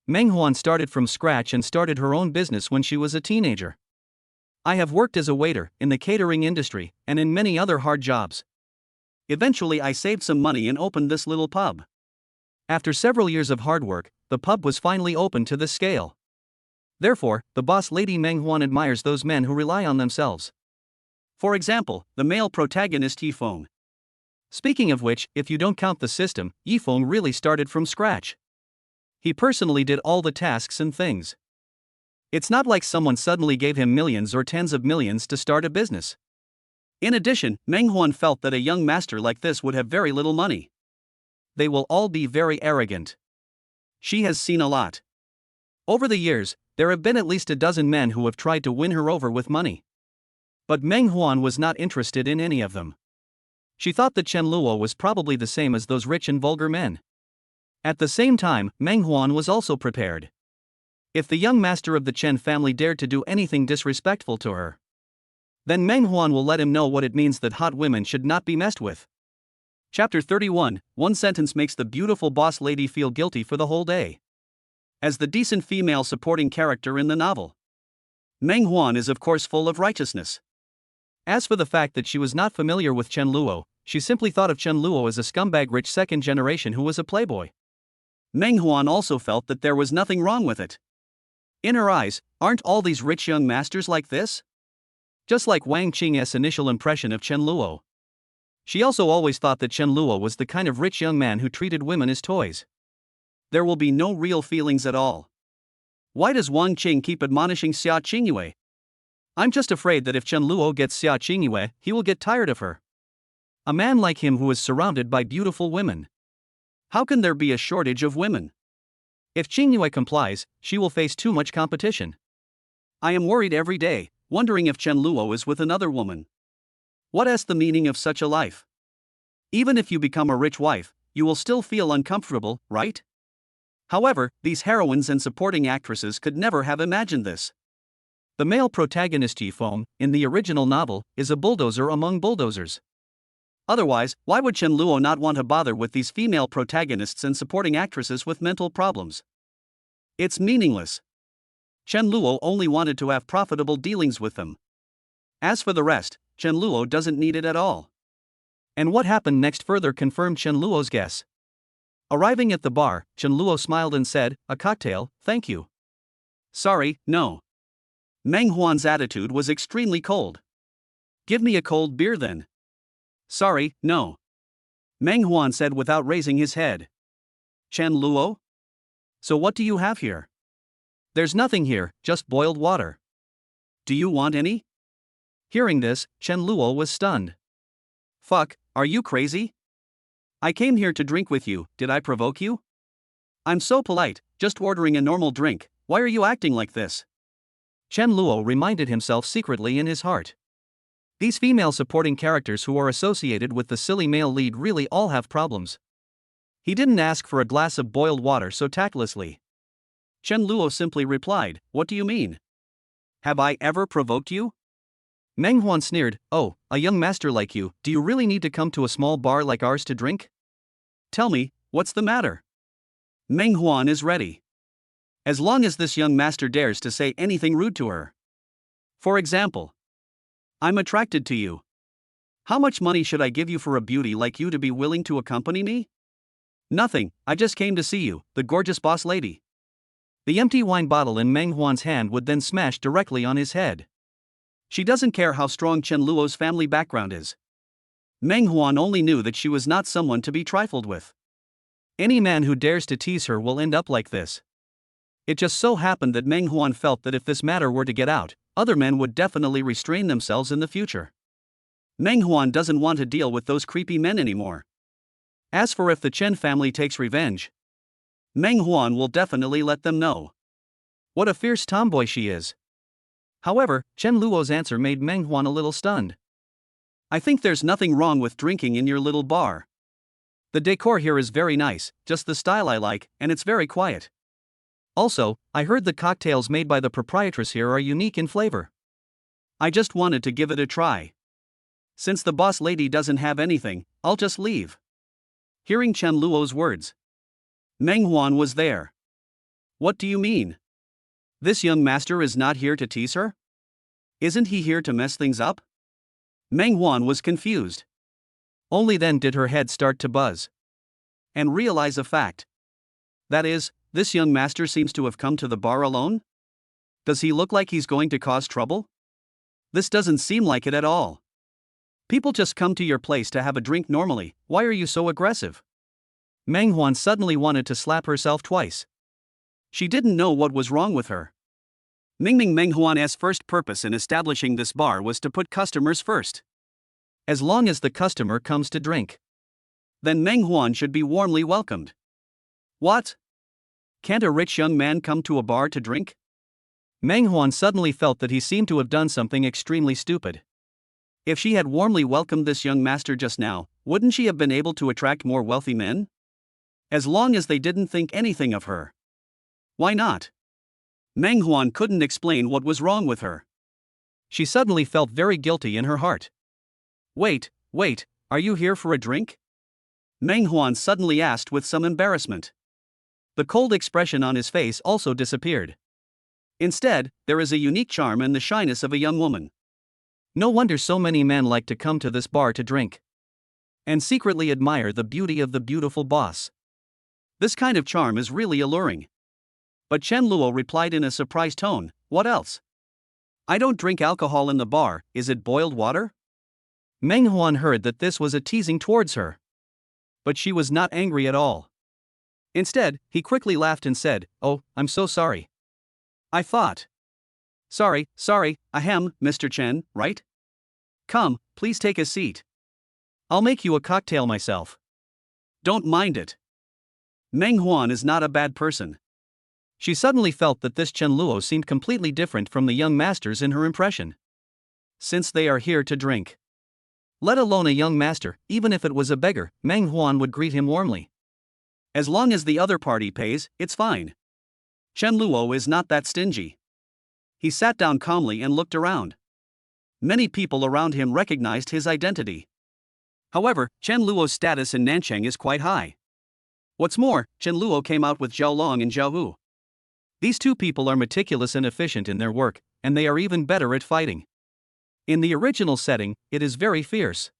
Menghuan started from scratch and started her own business when she was a teenager. I have worked as a waiter, in the catering industry, and in many other hard jobs. Eventually I saved some money and opened this little pub. After several years of hard work, the pub was finally opened to this scale. Therefore, the boss lady Menghuan admires those men who rely on themselves. For example, the male protagonist Yifeng. Speaking of which, if you don't count the system, Yifeng really started from scratch. He personally did all the tasks and things. It's not like someone suddenly gave him millions or tens of millions to start a business. In addition, Menghuan felt that a young master like this would have very little money. They will all be very arrogant. She has seen a lot. Over the years, there have been at least a dozen men who have tried to win her over with money. But Menghuan was not interested in any of them. She thought that Chen Luo was probably the same as those rich and vulgar men. At the same time, Menghuan was also prepared. If the young master of the Chen family dared to do anything disrespectful to her, then Menghuan will let him know what it means that hot women should not be messed with. Chapter 31, one sentence makes the beautiful boss lady feel guilty for the whole day. As the decent female supporting character in the novel, Meng Huan is of course full of righteousness. As for the fact that she was not familiar with Chen Luo, she simply thought of Chen Luo as a scumbag rich second generation who was a playboy. Meng Huan also felt that there was nothing wrong with it. In her eyes, aren't all these rich young masters like this? Just like Wang Qing's initial impression of Chen Luo. She also always thought that Chen Luo was the kind of rich young man who treated women as toys. There will be no real feelings at all. Why does Wang Qing keep admonishing Xiaoingua? I'm just afraid that if Chen Luo gets Xiaoingua, he will get tired of her. A man like him who is surrounded by beautiful women. How can there be a shortage of women? If Qingyue complies, she will face too much competition. I am worried every day, wondering if Chen Luo is with another woman. What is the meaning of such a life? Even if you become a rich wife, you will still feel uncomfortable, right? However, these heroines and supporting actresses could never have imagined this. The male protagonist Yifeng, in the original novel, is a bulldozer among bulldozers. Otherwise, why would Chen Luo not want to bother with these female protagonists and supporting actresses with mental problems? It's meaningless. Chen Luo only wanted to have profitable dealings with them. As for the rest, Chen Luo doesn't need it at all. And what happened next further confirmed Chen Luo's guess. Arriving at the bar, Chen Luo smiled and said, "A cocktail, thank you." "Sorry, no." Meng Huan's attitude was extremely cold. "Give me a cold beer then." "Sorry, no." Meng Huan said without raising his head. "Chen Luo? So what do you have here?" "There's nothing here, just boiled water." "Do you want any?" Hearing this, Chen Luo was stunned. "Fuck, are you crazy? I came here to drink with you, did I provoke you? I'm so polite, just ordering a normal drink, why are you acting like this?" Chen Luo reminded himself secretly in his heart. These female supporting characters who are associated with the silly male lead really all have problems. He didn't ask for a glass of boiled water so tactlessly. Chen Luo simply replied, "What do you mean? Have I ever provoked you?" Meng Huan sneered, "Oh, a young master like you, do you really need to come to a small bar like ours to drink? Tell me, what's the matter?" Meng Huan is ready. As long as this young master dares to say anything rude to her. For example, "I'm attracted to you. How much money should I give you for a beauty like you to be willing to accompany me?" "Nothing, I just came to see you, the gorgeous boss lady." The empty wine bottle in Meng Huan's hand would then smash directly on his head. She doesn't care how strong Chen Luo's family background is. Meng Huan only knew that she was not someone to be trifled with. Any man who dares to tease her will end up like this. It just so happened that Meng Huan felt that if this matter were to get out, other men would definitely restrain themselves in the future. Meng Huan doesn't want to deal with those creepy men anymore. As for if the Chen family takes revenge, Meng Huan will definitely let them know. What a fierce tomboy she is. However, Chen Luo's answer made Meng Huan a little stunned. "I think there's nothing wrong with drinking in your little bar. The decor here is very nice, just the style I like, and it's very quiet. Also, I heard the cocktails made by the proprietress here are unique in flavor. I just wanted to give it a try. Since the boss lady doesn't have anything, I'll just leave." Hearing Chen Luo's words, Meng Huan was there. "What do you mean? This young master is not here to tease her? Isn't he here to mess things up?" Meng Huan was confused. Only then did her head start to buzz. And realize a fact. That is, this young master seems to have come to the bar alone? Does he look like he's going to cause trouble? This doesn't seem like it at all. People just come to your place to have a drink normally, why are you so aggressive? Meng Huan suddenly wanted to slap herself twice. She didn't know what was wrong with her. Meng Huan's first purpose in establishing this bar was to put customers first. As long as the customer comes to drink, then Meng Huan should be warmly welcomed. What? Can't a rich young man come to a bar to drink? Meng Huan suddenly felt that he seemed to have done something extremely stupid. If she had warmly welcomed this young master just now, wouldn't she have been able to attract more wealthy men? As long as they didn't think anything of her. Why not? Meng Huan couldn't explain what was wrong with her. She suddenly felt very guilty in her heart. Wait, are you here for a drink? Meng Huan suddenly asked with some embarrassment. The cold expression on his face also disappeared. Instead, there is a unique charm and the shyness of a young woman. No wonder so many men like to come to this bar to drink and secretly admire the beauty of the beautiful boss. This kind of charm is really alluring. But Chen Luo replied in a surprised tone, "What else? I don't drink alcohol in the bar, is it boiled water?" Meng Huan heard that this was a teasing towards her. But she was not angry at all. Instead, he quickly laughed and said, "Oh, I'm so sorry. I thought. Sorry, ahem, Mr. Chen, right? Come, please take a seat. I'll make you a cocktail myself. Don't mind it." Meng Huan is not a bad person. She suddenly felt that this Chen Luo seemed completely different from the young masters in her impression. Since they are here to drink, let alone a young master, even if it was a beggar, Meng Huan would greet him warmly. As long as the other party pays, it's fine. Chen Luo is not that stingy. He sat down calmly and looked around. Many people around him recognized his identity. However, Chen Luo's status in Nanchang is quite high. What's more, Chen Luo came out with Zhao Long and Zhao Wu. These two people are meticulous and efficient in their work, and they are even better at fighting. In the original setting, it is very fierce.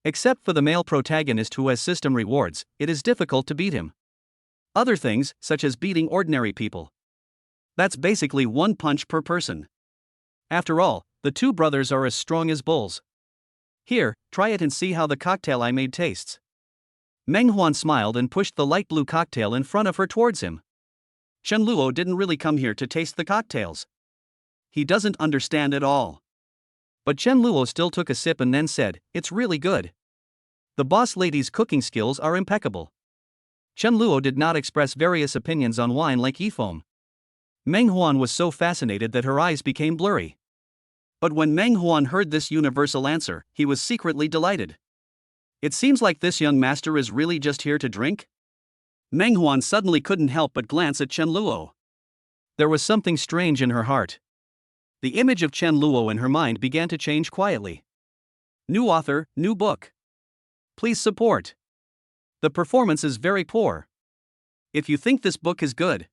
Except for the male protagonist who has system rewards, it is difficult to beat him. Other things, such as beating ordinary people, that's basically one punch per person. After all, the two brothers are as strong as bulls. Here, try it and see how the cocktail I made tastes. Meng Huan smiled and pushed the light blue cocktail in front of her towards him. Chen Luo didn't really come here to taste the cocktails. He doesn't understand at all. But Chen Luo still took a sip and then said, "It's really good. The boss lady's cooking skills are impeccable." Chen Luo did not express various opinions on wine like Yifoam. Meng Huan was so fascinated that her eyes became blurry. But when Meng Huan heard this universal answer, he was secretly delighted. It seems like this young master is really just here to drink? Meng Huan suddenly couldn't help but glance at Chen Luo. There was something strange in her heart. The image of Chen Luo in her mind began to change quietly. New author, new book. Please support. The performance is very poor. If you think this book is good,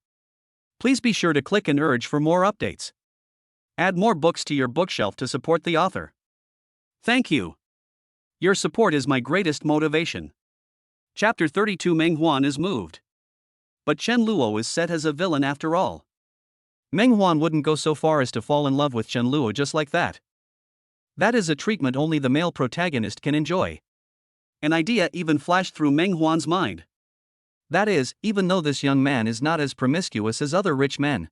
please be sure to click and urge for more updates. Add more books to your bookshelf to support the author. Thank you. Your support is my greatest motivation. Chapter 32. Meng Huan is moved. But Chen Luo is set as a villain after all. Meng Huan wouldn't go so far as to fall in love with Chen Luo just like that. That is a treatment only the male protagonist can enjoy. An idea even flashed through Meng Huan's mind. That is, even though this young man is not as promiscuous as other rich men.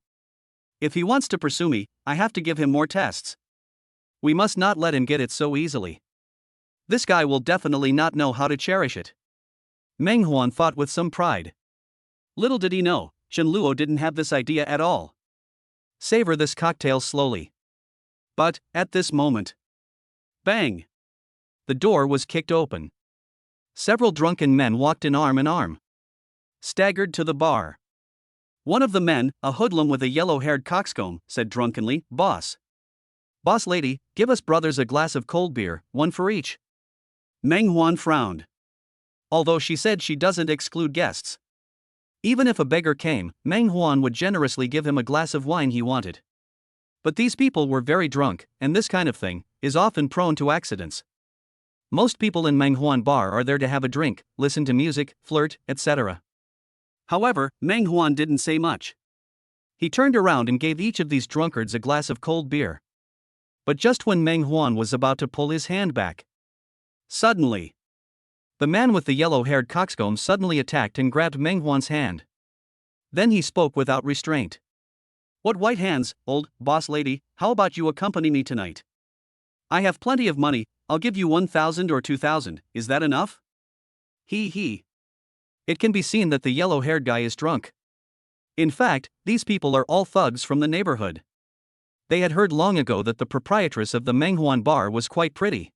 If he wants to pursue me, I have to give him more tests. We must not let him get it so easily. This guy will definitely not know how to cherish it. Meng Huan thought with some pride. Little did he know, Chen Luo didn't have this idea at all. Savor this cocktail slowly. But, at this moment, bang! The door was kicked open. Several drunken men walked in arm, staggered to the bar. One of the men, a hoodlum with a yellow-haired coxcomb, said drunkenly, "Boss. Boss lady, give us brothers a glass of cold beer, one for each." Meng Huan frowned. Although she said she doesn't exclude guests. Even if a beggar came, Meng Huan would generously give him a glass of wine he wanted. But these people were very drunk, and this kind of thing is often prone to accidents. Most people in Meng Huan bar are there to have a drink, listen to music, flirt, etc. However, Meng Huan didn't say much. He turned around and gave each of these drunkards a glass of cold beer. But just when Meng Huan was about to pull his hand back, suddenly, the man with the yellow-haired coxcomb suddenly attacked and grabbed Meng Huan's hand. Then he spoke without restraint. "What white hands, old boss lady, how about you accompany me tonight? I have plenty of money, I'll give you 1,000 or 2,000, is that enough?" He. It can be seen that the yellow-haired guy is drunk. In fact, these people are all thugs from the neighborhood. They had heard long ago that the proprietress of the Meng Huan bar was quite pretty.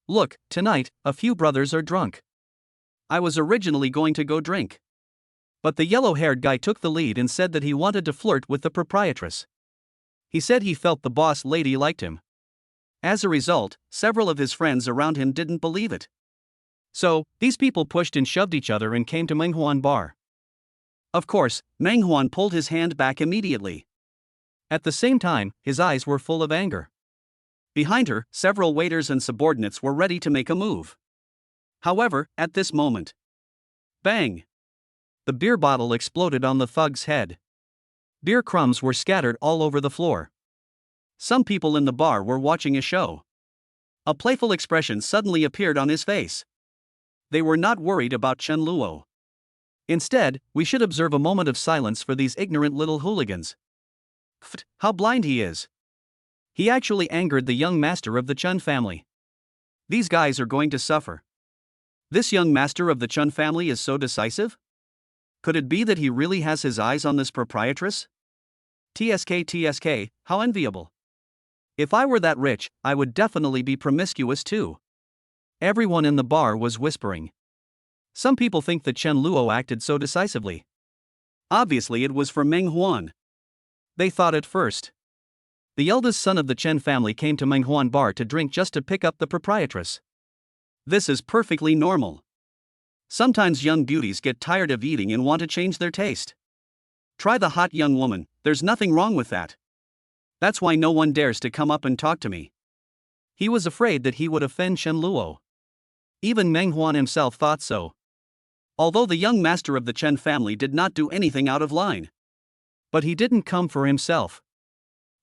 "Look, tonight, a few brothers are drunk. I was originally going to go drink. But the yellow-haired guy took the lead and said that he wanted to flirt with the proprietress. He said he felt the boss lady liked him. As a result, several of his friends around him didn't believe it. So, these people pushed and shoved each other and came to Meng Huan bar. Of course, Meng Huan pulled his hand back immediately. At the same time, his eyes were full of anger. Behind her, several waiters and subordinates were ready to make a move. However, at this moment, bang! The beer bottle exploded on the thug's head. Beer crumbs were scattered all over the floor. Some people in the bar were watching a show. A playful expression suddenly appeared on his face. They were not worried about Chen Luo. Instead, we should observe a moment of silence for these ignorant little hooligans. Pfft, how blind he is. He actually angered the young master of the Chun family. These guys are going to suffer. This young master of the Chun family is so decisive? Could it be that he really has his eyes on this proprietress? TSK, how enviable. If I were that rich, I would definitely be promiscuous too. Everyone in the bar was whispering. Some people think that Chen Luo acted so decisively. Obviously it was for Meng Huan. They thought at first. The eldest son of the Chen family came to Meng Huan bar to drink just to pick up the proprietress. This is perfectly normal. Sometimes young beauties get tired of eating and want to change their taste. Try the hot young woman, there's nothing wrong with that. That's why no one dares to come up and talk to me. He was afraid that he would offend Chen Luo. Even Meng Huan himself thought so. Although the young master of the Chen family did not do anything out of line. But he didn't come for himself.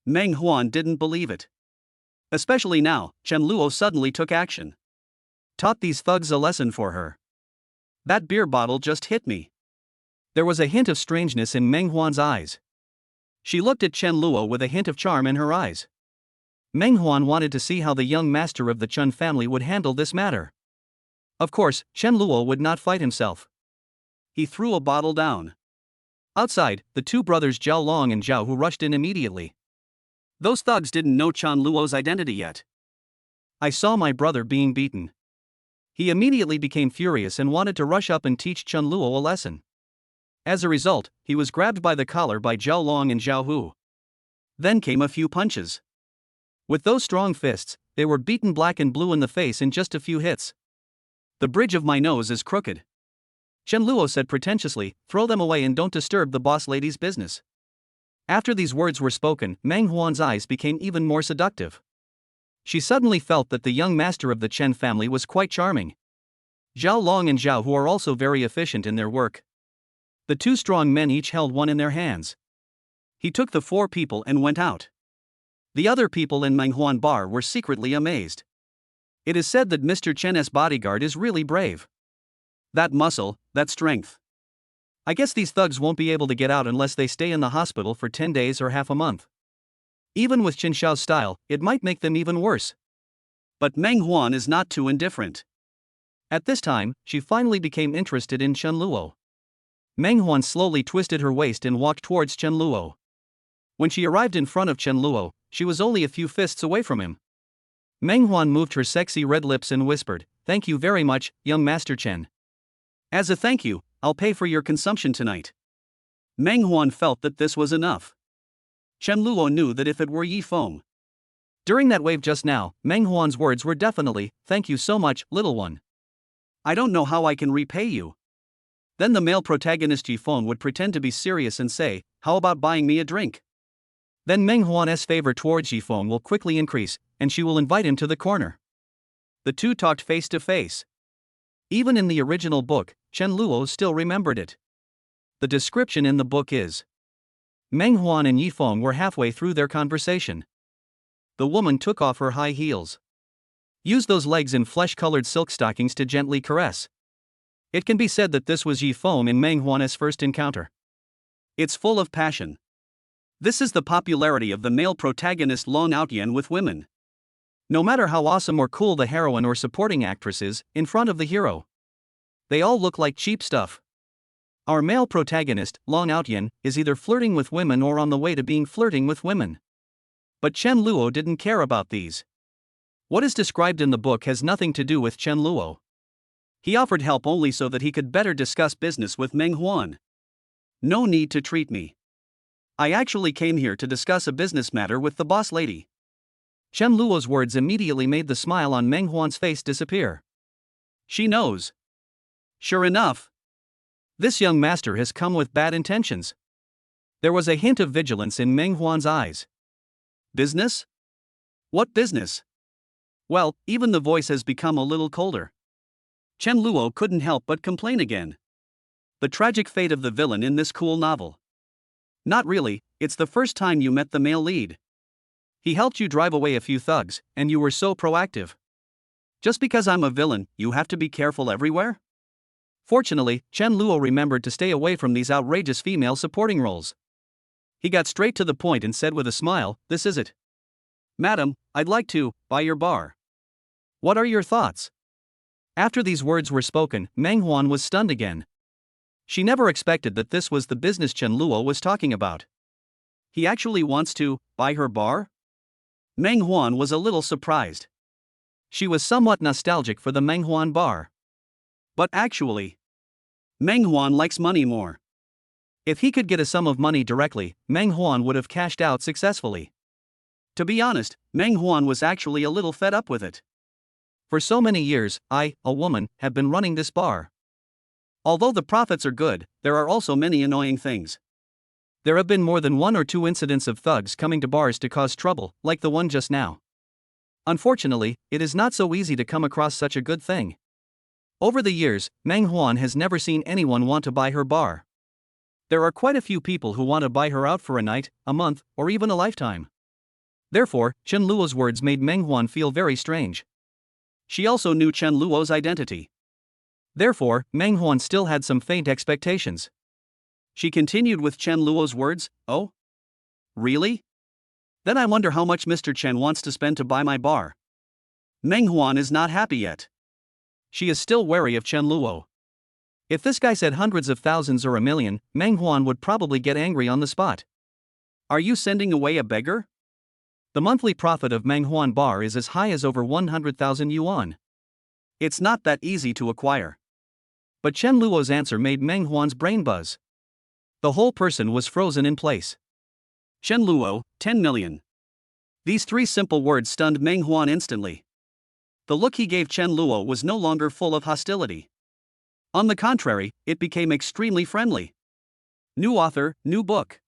Meng Huan didn't believe it. Especially now, Chen Luo suddenly took action. Taught these thugs a lesson for her. That beer bottle just hit me. There was a hint of strangeness in Meng Huan's eyes. She looked at Chen Luo with a hint of charm in her eyes. Meng Huan wanted to see how the young master of the Chun family would handle this matter. Of course, Chen Luo would not fight himself. He threw a bottle down. Outside, the two brothers Zhao Long and Zhao Hu rushed in immediately. Those thugs didn't know Chen Luo's identity yet. I saw my brother being beaten. He immediately became furious and wanted to rush up and teach Chen Luo a lesson. As a result, he was grabbed by the collar by Zhao Long and Zhao Hu. Then came a few punches. With those strong fists, they were beaten black and blue in the face in just a few hits. The bridge of my nose is crooked. Chen Luo said pretentiously, throw them away and don't disturb the boss lady's business. After these words were spoken, Meng Huan's eyes became even more seductive. She suddenly felt that the young master of the Chen family was quite charming. Zhao Long and Zhao Hu are also very efficient in their work. The two strong men each held one in their hands. He took the four people and went out. The other people in Meng Huan bar were secretly amazed. It is said that Mr. Chen's bodyguard is really brave. That muscle, that strength. I guess these thugs won't be able to get out unless they stay in the hospital for 10 days or half a month. Even with Chen Xiao's style, it might make them even worse. But Meng Huan is not too indifferent. At this time, she finally became interested in Chen Luo. Meng Huan slowly twisted her waist and walked towards Chen Luo. When she arrived in front of Chen Luo, she was only a few fists away from him. Meng Huan moved her sexy red lips and whispered, "Thank you very much, young Master Chen. As a thank you, I'll pay for your consumption tonight." Meng Huan felt that this was enough. Chen Luo knew that if it were Yi Feng. During that wave just now, Meng Huan's words were definitely, "Thank you so much, little one. I don't know how I can repay you." Then the male protagonist Yi Feng would pretend to be serious and say, "How about buying me a drink?" Then Meng Huan's favor towards Yi Feng will quickly increase, and she will invite him to the corner. The two talked face to face. Even in the original book, Chen Luo still remembered it. The description in the book is: Meng Huan and Yi Feng were halfway through their conversation. The woman took off her high heels. Used those legs in flesh-colored silk stockings to gently caress. It can be said that this was Yi Feng in Meng Huan's first encounter. It's full of passion. This is the popularity of the male protagonist Long Outyan with women. No matter how awesome or cool the heroine or supporting actress is, in front of the hero, they all look like cheap stuff. Our male protagonist, Long Outyan, is either flirting with women or on the way to being flirting with women. But Chen Luo didn't care about these. What is described in the book has nothing to do with Chen Luo. He offered help only so that he could better discuss business with Meng Huan. No need to treat me. I actually came here to discuss a business matter with the boss lady. Chen Luo's words immediately made the smile on Meng Huan's face disappear. She knows. Sure enough, this young master has come with bad intentions. There was a hint of vigilance in Meng Huan's eyes. Business? What business? Well, even the voice has become a little colder. Chen Luo couldn't help but complain again. The tragic fate of the villain in this cool novel. Not really, it's the first time you met the male lead. He helped you drive away a few thugs, and you were so proactive. Just because I'm a villain, you have to be careful everywhere? Fortunately, Chen Luo remembered to stay away from these outrageous female supporting roles. He got straight to the point and said with a smile, "This is it. Madam, I'd like to buy your bar. What are your thoughts?" After these words were spoken, Meng Huan was stunned again. She never expected that this was the business Chen Luo was talking about. He actually wants to buy her bar? Meng Huan was a little surprised. She was somewhat nostalgic for the Meng Huan bar. But actually, Meng Huan likes money more. If he could get a sum of money directly, Meng Huan would have cashed out successfully. To be honest, Meng Huan was actually a little fed up with it. For so many years, I, a woman, have been running this bar. Although the profits are good, there are also many annoying things. There have been more than 1 or 2 incidents of thugs coming to bars to cause trouble, like the one just now. Unfortunately, it is not so easy to come across such a good thing. Over the years, Meng Huan has never seen anyone want to buy her bar. There are quite a few people who want to buy her out for a night, a month, or even a lifetime. Therefore, Chen Luo's words made Meng Huan feel very strange. She also knew Chen Luo's identity. Therefore, Meng Huan still had some faint expectations. She continued with Chen Luo's words, "Oh? Really? Then I wonder how much Mr. Chen wants to spend to buy my bar." Meng Huan is not happy yet. She is still wary of Chen Luo. If this guy said hundreds of thousands or a million, Meng Huan would probably get angry on the spot. Are you sending away a beggar? The monthly profit of Meng Huan bar is as high as over 100,000 yuan. It's not that easy to acquire. But Chen Luo's answer made Meng Huan's brain buzz. The whole person was frozen in place. Chen Luo, 10 million. These 3 simple words stunned Meng Huan instantly. The look he gave Chen Luo was no longer full of hostility. On the contrary, it became extremely friendly. New author, new book.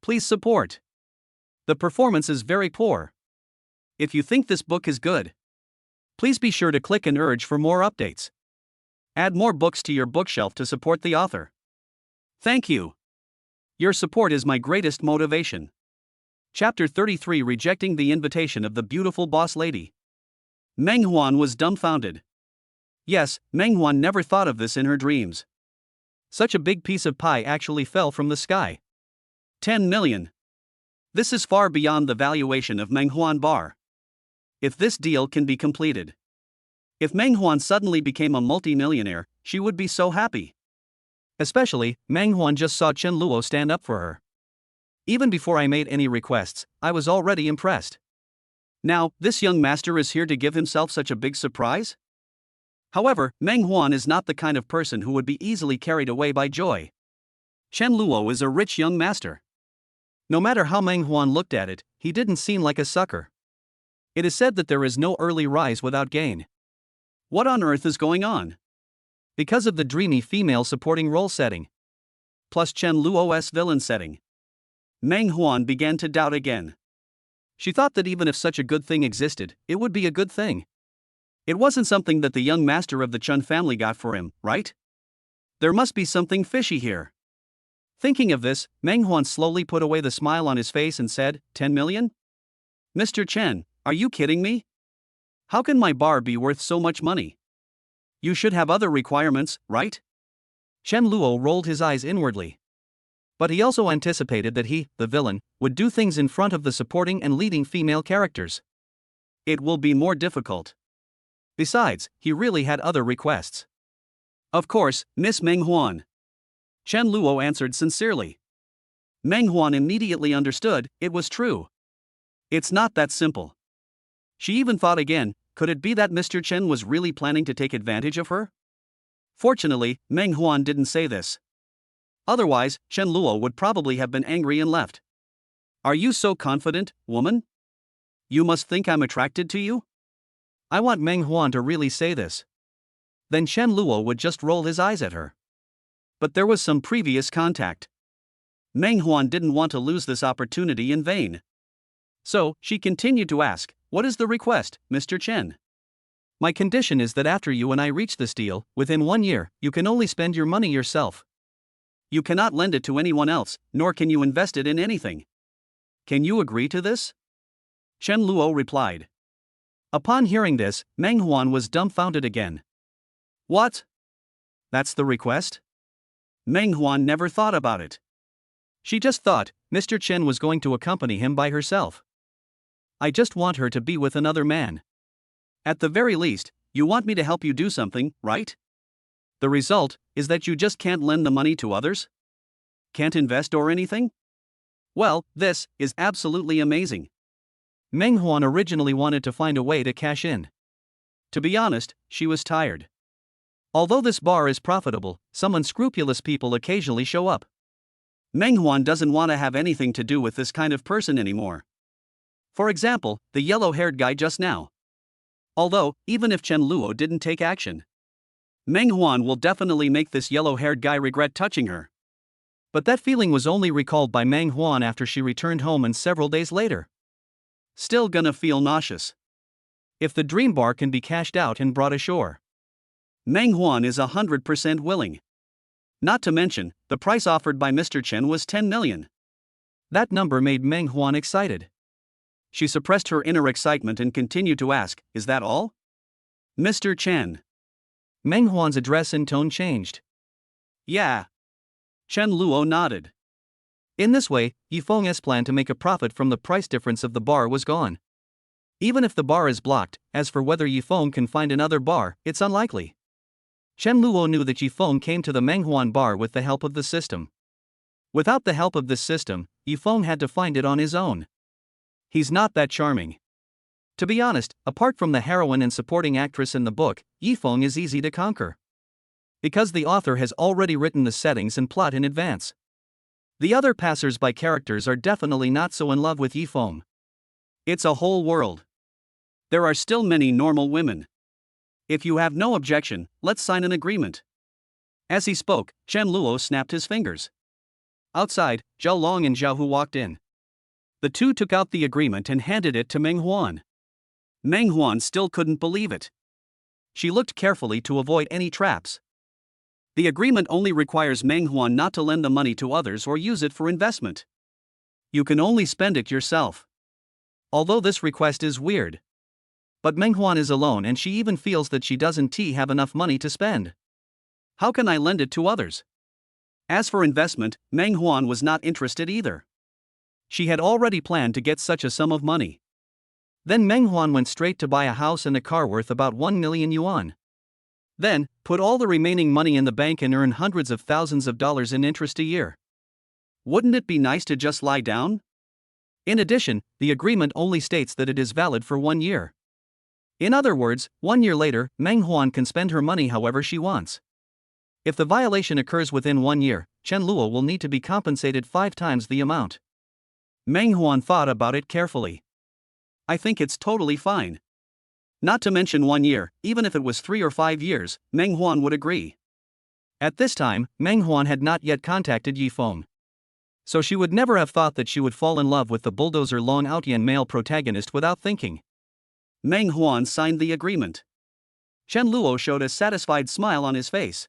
Please support. The performance is very poor. If you think this book is good, please be sure to click and urge for more updates. Add more books to your bookshelf to support the author. Thank you. Your support is my greatest motivation. Chapter 33, Rejecting the Invitation of the Beautiful Boss Lady. Meng Huan was dumbfounded. Yes, Meng Huan never thought of this in her dreams. Such a big piece of pie actually fell from the sky. 10 million. This is far beyond the valuation of Meng Huan bar. If this deal can be completed. If Meng Huan suddenly became a multi-millionaire, she would be so happy. Especially, Meng Huan just saw Chen Luo stand up for her. Even before I made any requests, I was already impressed. Now, this young master is here to give himself such a big surprise? However, Meng Huan is not the kind of person who would be easily carried away by joy. Chen Luo is a rich young master. No matter how Meng Huan looked at it, he didn't seem like a sucker. It is said that there is no early rise without gain. What on earth is going on? Because of the dreamy female supporting role setting, plus Chen Luo's villain setting, Meng Huan began to doubt again. She thought that even if such a good thing existed, it would be a good thing. It wasn't something that the young master of the Chun family got for him, right? There must be something fishy here. Thinking of this, Meng Huan slowly put away the smile on his face and said, 10 million? Mr. Chen, are you kidding me? How can my bar be worth so much money? You should have other requirements, right? Chen Luo rolled his eyes inwardly. But he also anticipated that he, the villain, would do things in front of the supporting and leading female characters. It will be more difficult. Besides, he really had other requests. Of course, Miss Meng Huan. Chen Luo answered sincerely. Meng Huan immediately understood, it was true. It's not that simple. She even thought again, could it be that Mr. Chen was really planning to take advantage of her? Fortunately, Meng Huan didn't say this. Otherwise, Chen Luo would probably have been angry and left. Are you so confident, woman? You must think I'm attracted to you? I want Meng Huan to really say this. then Chen Luo would just roll his eyes at her. But there was some previous contact. Meng Huan didn't want to lose this opportunity in vain. So, she continued to ask, "What is the request, Mr. Chen?" "My condition is that after you and I reach this deal, within 1 year, you can only spend your money yourself. You cannot lend it to anyone else, nor can you invest it in anything. Can you agree to this?" Chen Luo replied. Upon hearing this, Meng Huan was dumbfounded again. What? That's the request? Meng Huan never thought about it. She just thought Mr. Chen was going to accompany him by herself. "I just want her to be with another man. At the very least, you want me to help you do something, right? The result is that you just can't lend the money to others? Can't invest or anything? Well, this is absolutely amazing." Meng Huan originally wanted to find a way to cash in. To be honest, she was tired. Although this bar is profitable, some unscrupulous people occasionally show up. Meng Huan doesn't want to have anything to do with this kind of person anymore. For example, the yellow-haired guy just now. Although, even if Chen Luo didn't take action, Meng Huan will definitely make this yellow-haired guy regret touching her. But that feeling was only recalled by Meng Huan after she returned home and several days later. Still gonna feel nauseous. If the dream bar can be cashed out and brought ashore, Meng Huan is 100% willing. Not to mention, the price offered by Mr. Chen was 10 million. That number made Meng Huan excited. She suppressed her inner excitement and continued to ask, "Is that all?" "Mr. Chen." Meng Huan's address and tone changed. "Yeah." Chen Luo nodded. In this way, Yifeng's plan to make a profit from the price difference of the bar was gone. Even if the bar is blocked, as for whether Yifeng can find another bar, it's unlikely. Chen Luo knew that Yifeng came to the Meng Huan bar with the help of the system. Without the help of this system, Yifeng had to find it on his own. He's not that charming. To be honest, apart from the heroine and supporting actress in the book, Yifeng is easy to conquer. Because the author has already written the settings and plot in advance. The other passers-by characters are definitely not so in love with Yifeng. It's a whole world. There are still many normal women. If you have no objection, let's sign an agreement. As he spoke, Chen Luo snapped his fingers. Outside, Zhao Long and Zhao Hu walked in. The two took out the agreement and handed it to Meng Huan. Meng Huan still couldn't believe it. She looked carefully to avoid any traps. The agreement only requires Meng Huan not to lend the money to others or use it for investment. You can only spend it yourself. Although this request is weird. But Meng Huan is alone and she even feels that she doesn't have enough money to spend. How can I lend it to others? As for investment, Meng Huan was not interested either. She had already planned to get such a sum of money. Then Meng Huan went straight to buy a house and a car worth about 1 million yuan. Then, put all the remaining money in the bank and earn hundreds of thousands of dollars in interest a year. Wouldn't it be nice to just lie down? In addition, the agreement only states that it is valid for 1 year. In other words, 1 year later, Meng Huan can spend her money however she wants. If the violation occurs within 1 year, Chen Luo will need to be compensated 5 times the amount. Meng Huan thought about it carefully. I think it's totally fine. Not to mention 1 year, even if it was 3 or 5 years, Meng Huan would agree. At this time, Meng Huan had not yet contacted Yifeng. So she would never have thought that she would fall in love with the bulldozer Long Outian male protagonist without thinking. Meng Huan signed the agreement. Chen Luo showed a satisfied smile on his face.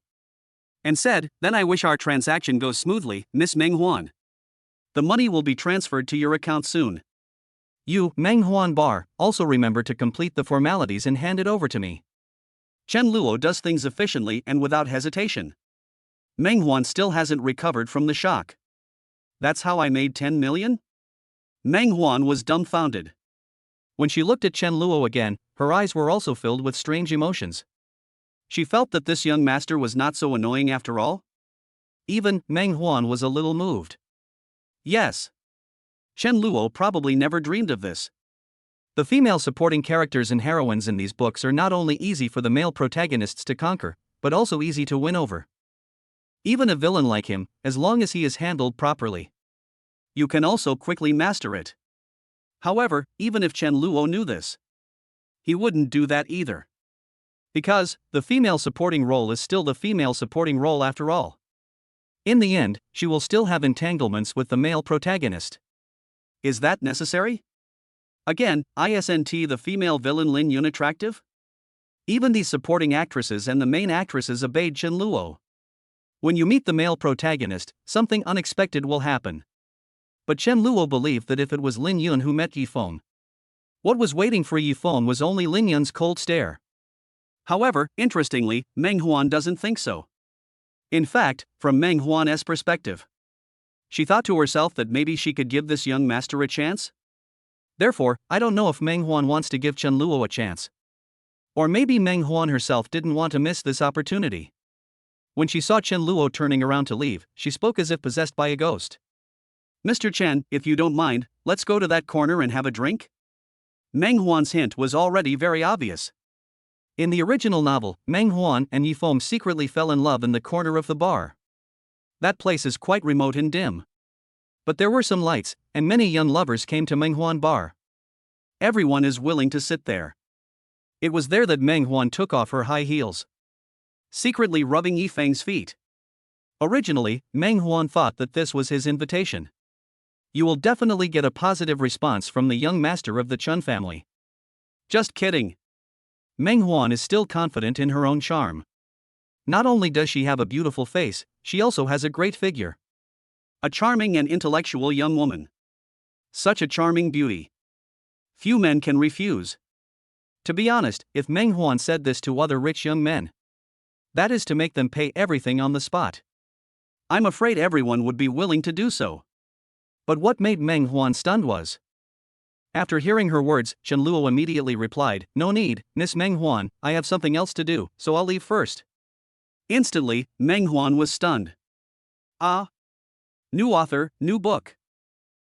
And said, "Then I wish our transaction goes smoothly, Miss Meng Huan. The money will be transferred to your account soon. You, Meng Huan Bar, also remember to complete the formalities and hand it over to me." Chen Luo does things efficiently and without hesitation. Meng Huan still hasn't recovered from the shock. That's how I made 10 million? Meng Huan was dumbfounded. When she looked at Chen Luo again, her eyes were also filled with strange emotions. She felt that this young master was not so annoying after all. Even Meng Huan was a little moved. Yes. Chen Luo probably never dreamed of this. The female supporting characters and heroines in these books are not only easy for the male protagonists to conquer, but also easy to win over. Even a villain like him, as long as he is handled properly, you can also quickly master it. However, even if Chen Luo knew this, he wouldn't do that either. Because, the female supporting role is still the female supporting role after all. In the end, she will still have entanglements with the male protagonist. Is that necessary? Again, isn't the female villain Lin Yun attractive? Even these supporting actresses and the main actresses obeyed Chen Luo. When you meet the male protagonist, something unexpected will happen. But Chen Luo believed that if it was Lin Yun who met Yifeng, what was waiting for Yifeng was only Lin Yun's cold stare. However, interestingly, Meng Huan doesn't think so. In fact, from Meng Huan's perspective, she thought to herself that maybe she could give this young master a chance. Therefore, I don't know if Meng Huan wants to give Chen Luo a chance. Or maybe Meng Huan herself didn't want to miss this opportunity. When she saw Chen Luo turning around to leave, she spoke as if possessed by a ghost. Mr. Chen, if you don't mind, let's go to that corner and have a drink? Meng Huan's hint was already very obvious. In the original novel, Meng Huan and Yifeng secretly fell in love in the corner of the bar. That place is quite remote and dim. But there were some lights, and many young lovers came to Meng Huan bar. Everyone is willing to sit there. It was there that Meng Huan took off her high heels, secretly rubbing Yifeng's feet. Originally, Meng Huan thought that this was his invitation. You will definitely get a positive response from the young master of the Chun family. Just kidding. Meng Huan is still confident in her own charm. Not only does she have a beautiful face, she also has a great figure. A charming and intellectual young woman. Such a charming beauty. Few men can refuse. To be honest, if Meng Huan said this to other rich young men, that is to make them pay everything on the spot. I'm afraid everyone would be willing to do so. But what made Meng Huan stunned was, after hearing her words, Chen Luo immediately replied, "No need, Miss Meng Huan, I have something else to do, so I'll leave first." Instantly, Meng Huan was stunned. Ah. New author, new book.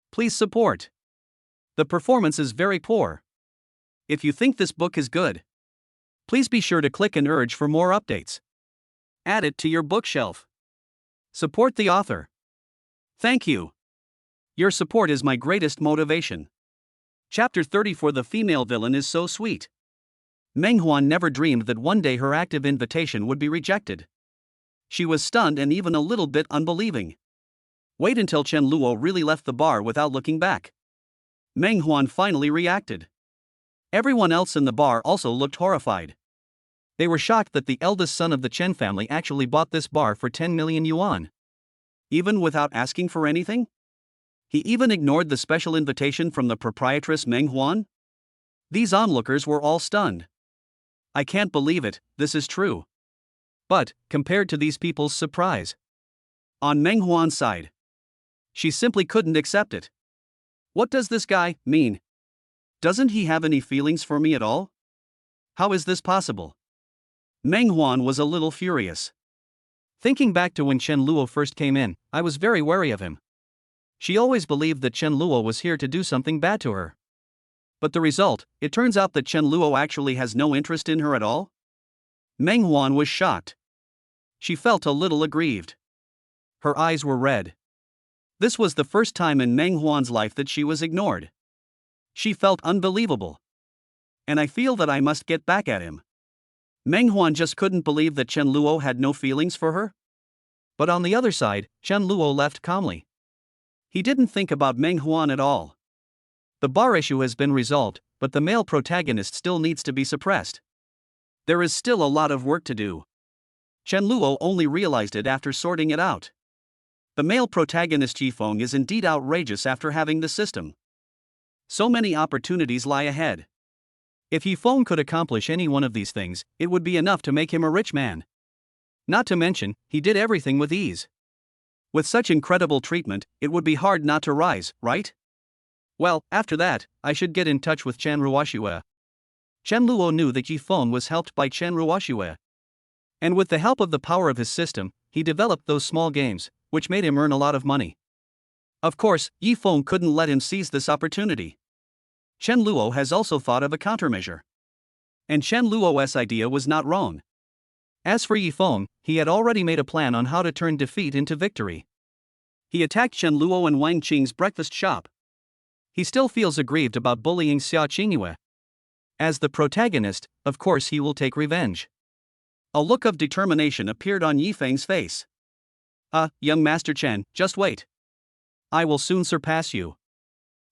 Please support. The performance is very poor. If you think this book is good, please be sure to click and urge for more updates. Add it to your bookshelf. Support the author. Thank you. Your support is my greatest motivation. Chapter 34. The female villain is so sweet. Meng Huan never dreamed that one day her active invitation would be rejected. She was stunned and even a little bit unbelieving. Wait until Chen Luo really left the bar without looking back. Meng Huan finally reacted. Everyone else in the bar also looked horrified. They were shocked that the eldest son of the Chen family actually bought this bar for 10 million yuan. Even without asking for anything? He even ignored the special invitation from the proprietress Meng Huan? These onlookers were all stunned. I can't believe it, this is true. But, compared to these people's surprise, on Meng Huan's side, she simply couldn't accept it. What does this guy mean? Doesn't he have any feelings for me at all? How is this possible? Meng Huan was a little furious. Thinking back to when Chen Luo first came in, I was very wary of him. She always believed that Chen Luo was here to do something bad to her. But the result, it turns out that Chen Luo actually has no interest in her at all? Meng Huan was shocked. She felt a little aggrieved. Her eyes were red. This was the first time in Meng Huan's life that she was ignored. She felt unbelievable. And I feel that I must get back at him. Meng Huan just couldn't believe that Chen Luo had no feelings for her. But on the other side, Chen Luo left calmly. He didn't think about Meng Huan at all. The bar issue has been resolved, but the male protagonist still needs to be suppressed. There is still a lot of work to do. Chen Luo only realized it after sorting it out. The male protagonist Yifeng is indeed outrageous after having the system. So many opportunities lie ahead. If Yifeng could accomplish any one of these things, it would be enough to make him a rich man. Not to mention, he did everything with ease. With such incredible treatment, it would be hard not to rise, right? Well, after that, I should get in touch with Chen Ruoxue. Chen Luo knew that Yifeng was helped by Chen Ruoxue. And with the help of the power of his system, he developed those small games, which made him earn a lot of money. Of course, Yifeng couldn't let him seize this opportunity. Chen Luo has also thought of a countermeasure. And Chen Luo's idea was not wrong. As for Yifeng, he had already made a plan on how to turn defeat into victory. He attacked Chen Luo and Wang Qing's breakfast shop. He still feels aggrieved about bullying Xiaoingua. As the protagonist, of course he will take revenge. A look of determination appeared on Yifeng's face. Young Master Chen, just wait. I will soon surpass you.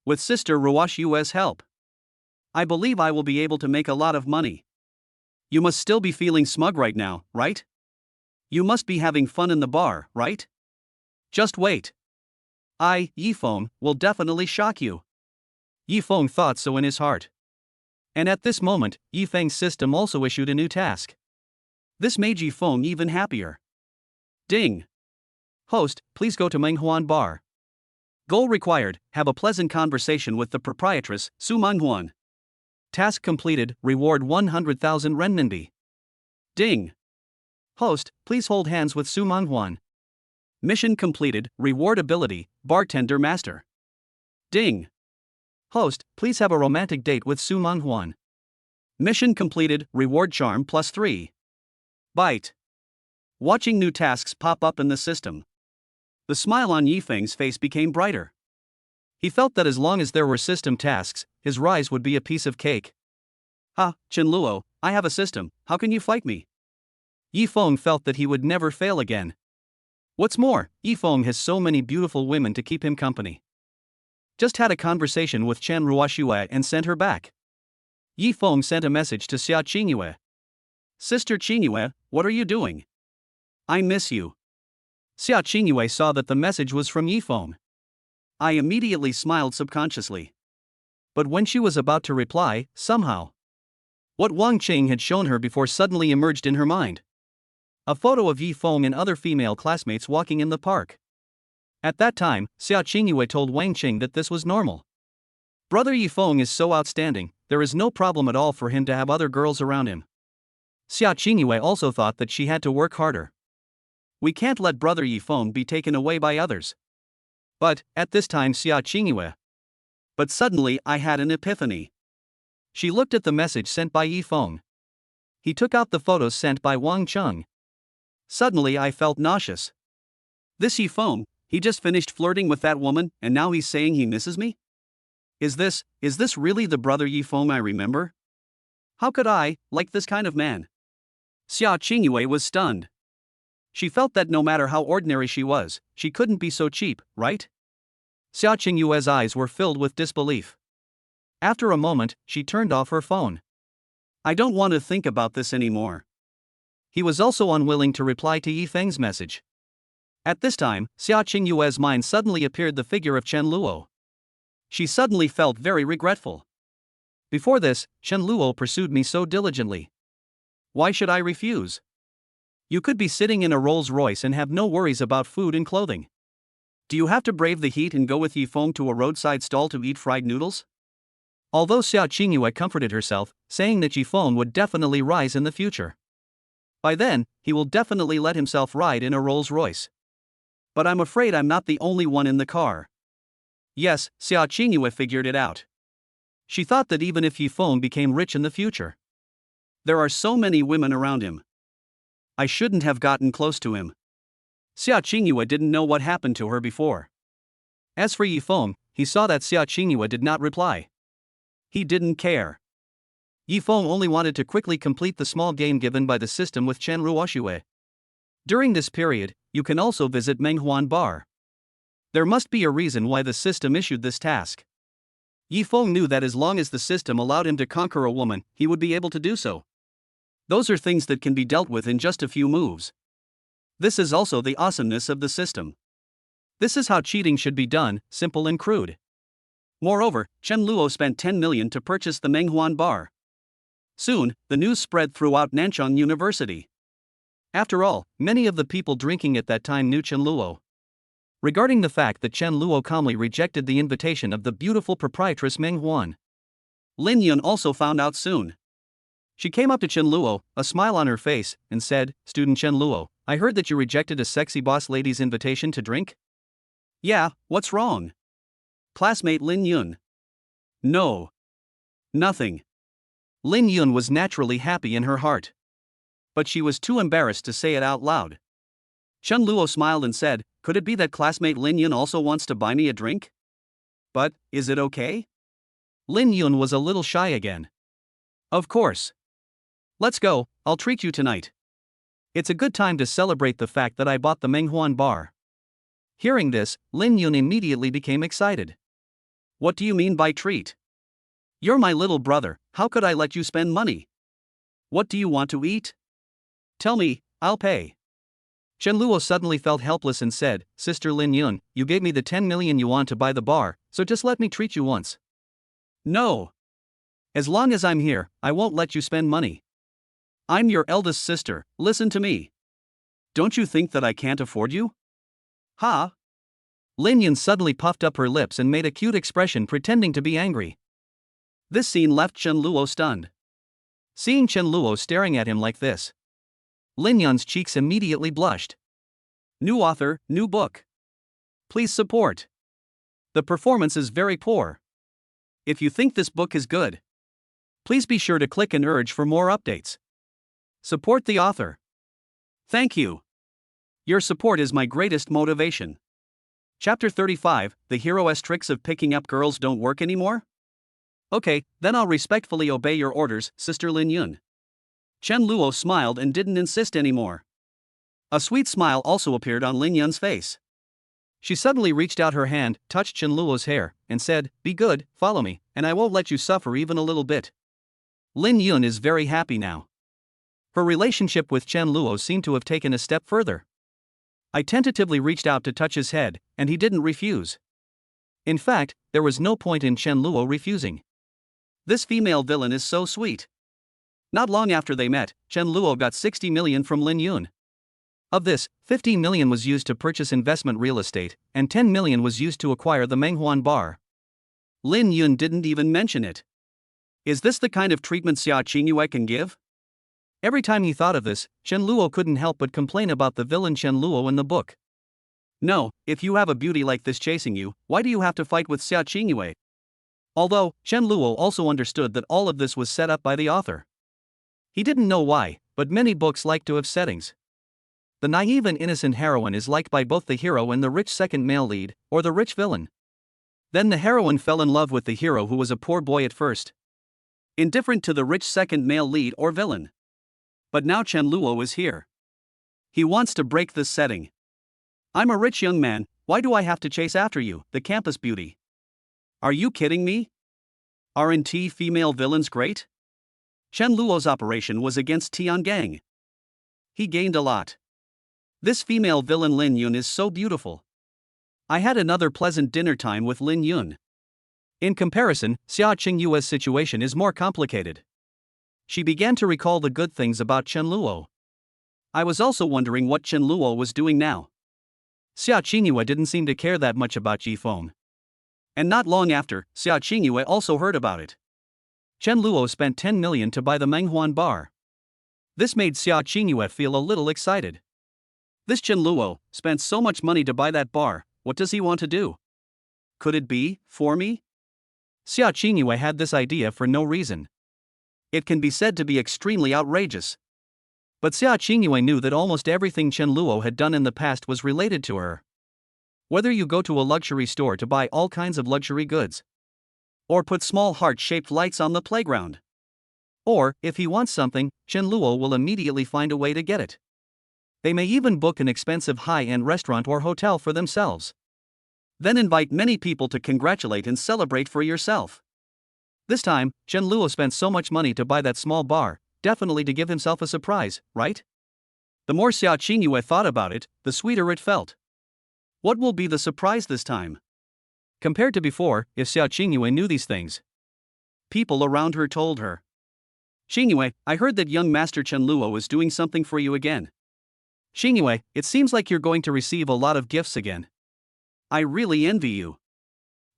With Sister Ruoshua's help. I believe I will be able to make a lot of money. You must still be feeling smug right now, right? You must be having fun in the bar, right? Just wait. Yifeng, will definitely shock you. Yifeng thought so in his heart. And at this moment, Yifeng's system also issued a new task. This made Yifeng even happier. Ding. Host, please go to Menghuan Bar. Goal required, have a pleasant conversation with the proprietress, Su Menghuan. Task completed, reward 100,000 renminbi. Ding. Host, please hold hands with Su Menghuan. Mission completed, reward ability, bartender master. Ding. Host, please have a romantic date with Su Menghuan. Mission completed, reward charm +3. Bite. Watching new tasks pop up in the system. The smile on Yifeng's face became brighter. He felt that as long as there were system tasks, his rise would be a piece of cake. Chen Luo, I have a system, how can you fight me? Yifeng felt that he would never fail again. What's more, Yifeng has so many beautiful women to keep him company. Just had a conversation with Chen Ruoshua and sent her back. Yifeng sent a message to Xiaoingua. Sister Qingyue, what are you doing? I miss you. Xiaoingua saw that the message was from Yifeng. I immediately smiled subconsciously. But when she was about to reply, somehow, what Wang Qing had shown her before suddenly emerged in her mind. A photo of Yifeng and other female classmates walking in the park. At that time, Xiaoingua told Wang Qing that this was normal. Brother Yifeng is so outstanding, there is no problem at all for him to have other girls around him. Xiaoingua also thought that she had to work harder. We can't let brother Yifeng be taken away by others. But, at this time Xiaoingua. But suddenly I had an epiphany. She looked at the message sent by Yifeng. He took out the photos sent by Wang Qing. Suddenly I felt nauseous. This Yifeng, he just finished flirting with that woman and now he's saying he misses me? Is this really the brother Yifeng I remember? How could I like this kind of man? Xiaoingua was stunned. She felt that no matter how ordinary she was, she couldn't be so cheap, right? Xiaoinghua's eyes were filled with disbelief. After a moment, she turned off her phone. I don't want to think about this anymore. He was also unwilling to reply to Yifeng's message. At this time, Xiaoinghua's mind suddenly appeared the figure of Chen Luo. She suddenly felt very regretful. Before this, Chen Luo pursued me so diligently. Why should I refuse? You could be sitting in a Rolls-Royce and have no worries about food and clothing. Do you have to brave the heat and go with Yifeng to a roadside stall to eat fried noodles? Although Xiaoingua comforted herself, saying that Yifeng would definitely rise in the future. By then, he will definitely let himself ride in a Rolls-Royce. But I'm afraid I'm not the only one in the car. Yes, Xiaoingua figured it out. She thought that even if Yifeng became rich in the future, there are so many women around him. I shouldn't have gotten close to him. Xiaoingua didn't know what happened to her before. As for Yifeng, he saw that Xiaoingua did not reply. He didn't care. Yifeng only wanted to quickly complete the small game given by the system with Chen Ruoshua. During this period, you can also visit Menghuan Bar. There must be a reason why the system issued this task. Yifeng knew that as long as the system allowed him to conquer a woman, he would be able to do so. Those are things that can be dealt with in just a few moves. This is also the awesomeness of the system. This is how cheating should be done, simple and crude. Moreover, Chen Luo spent 10 million to purchase the Menghuan Bar. Soon, the news spread throughout Nanchang University. After all, many of the people drinking at that time knew Chen Luo. Regarding the fact that Chen Luo calmly rejected the invitation of the beautiful proprietress Menghuan, Lin Yun also found out soon. She came up to Chen Luo, a smile on her face, and said, "Student Chen Luo, I heard that you rejected a sexy boss lady's invitation to drink?" "Yeah, what's wrong?" Classmate Lin Yun. "No. Nothing." Lin Yun was naturally happy in her heart. But she was too embarrassed to say it out loud. Chen Luo smiled and said, "Could it be that classmate Lin Yun also wants to buy me a drink? But, is it okay?" Lin Yun was a little shy again. "Of course. Let's go, I'll treat you tonight." It's a good time to celebrate the fact that I bought the Menghuan bar. Hearing this, Lin Yun immediately became excited. What do you mean by treat? You're my little brother, how could I let you spend money? What do you want to eat? Tell me, I'll pay. Chen Luo suddenly felt helpless and said, Sister Lin Yun, you gave me the 10 million yuan to buy the bar, so just let me treat you once. No. As long as I'm here, I won't let you spend money. I'm your eldest sister, listen to me. Don't you think that I can't afford you? Ha? Lin Yun suddenly puffed up her lips and made a cute expression pretending to be angry. This scene left Chen Luo stunned. Seeing Chen Luo staring at him like this, Lin Yun's cheeks immediately blushed. New author, new book. Please support. The performance is very poor. If you think this book is good, please be sure to click and urge for more updates. Support the author. Thank you. Your support is my greatest motivation. Chapter 35, The Hero's Tricks of Picking Up Girls Don't Work Anymore? Okay, then I'll respectfully obey your orders, Sister Lin Yun. Chen Luo smiled and didn't insist anymore. A sweet smile also appeared on Lin Yun's face. She suddenly reached out her hand, touched Chen Luo's hair, and said, Be good, follow me, and I won't let you suffer even a little bit. Lin Yun is very happy now. Her relationship with Chen Luo seemed to have taken a step further. I tentatively reached out to touch his head, and he didn't refuse. In fact, there was no point in Chen Luo refusing. This female villain is so sweet. Not long after they met, Chen Luo got 60 million from Lin Yun. Of this, 15 million was used to purchase investment real estate, and 10 million was used to acquire the Menghuan bar. Lin Yun didn't even mention it. Is this the kind of treatment Xiaoingua can give? Every time he thought of this, Chen Luo couldn't help but complain about the villain Chen Luo in the book. No, if you have a beauty like this chasing you, why do you have to fight with Xiaoingua? Although, Chen Luo also understood that all of this was set up by the author. He didn't know why, but many books like to have settings. The naive and innocent heroine is liked by both the hero and the rich second male lead, or the rich villain. Then the heroine fell in love with the hero who was a poor boy at first. Indifferent to the rich second male lead or villain. But now Chen Luo is here. He wants to break this setting. I'm a rich young man, why do I have to chase after you, the campus beauty? Are you kidding me? Aren't female villains great? Chen Luo's operation was against Tiangang. He gained a lot. This female villain Lin Yun is so beautiful. I had another pleasant dinner time with Lin Yun. In comparison, Xiaoinghua's situation is more complicated. She began to recall the good things about Chen Luo. I was also wondering what Chen Luo was doing now. Xiaoingua didn't seem to care that much about Jifeng. And not long after, Xiaoingua also heard about it. Chen Luo spent 10 million to buy the Menghuan bar. This made Xiaoingua feel a little excited. This Chen Luo spent so much money to buy that bar, what does he want to do? Could it be for me? Xiaoingua had this idea for no reason. It can be said to be extremely outrageous. But Xiaoingua knew that almost everything Chen Luo had done in the past was related to her. Whether you go to a luxury store to buy all kinds of luxury goods, or put small heart-shaped lights on the playground, or, if he wants something, Chen Luo will immediately find a way to get it. They may even book an expensive high-end restaurant or hotel for themselves. Then invite many people to congratulate and celebrate for yourself. This time, Chen Luo spent so much money to buy that small bar, definitely to give himself a surprise, right? The more Xiaoingua thought about it, the sweeter it felt. What will be the surprise this time? Compared to before, if Xiaoingua knew these things. People around her told her. Xingyue, I heard that young Master Chen Luo is doing something for you again. Xingyue, it seems like you're going to receive a lot of gifts again. I really envy you.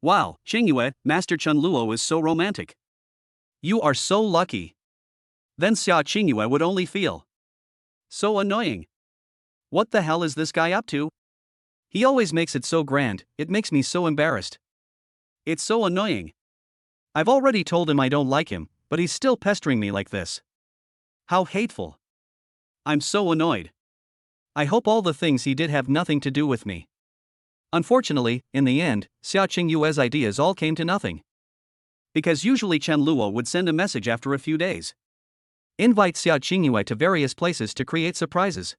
Wow, Xingyue, Master Chen Luo is so romantic. You are so lucky. Then Xiaoingua would only feel so annoying. What the hell is this guy up to? He always makes it so grand, it makes me so embarrassed. It's so annoying. I've already told him I don't like him, but he's still pestering me like this. How hateful. I'm so annoyed. I hope all the things he did have nothing to do with me. Unfortunately, in the end, Xiaoinghua's ideas all came to nothing. Because usually Chen Luo would send a message after a few days. Invite Xiaoingua to various places to create surprises.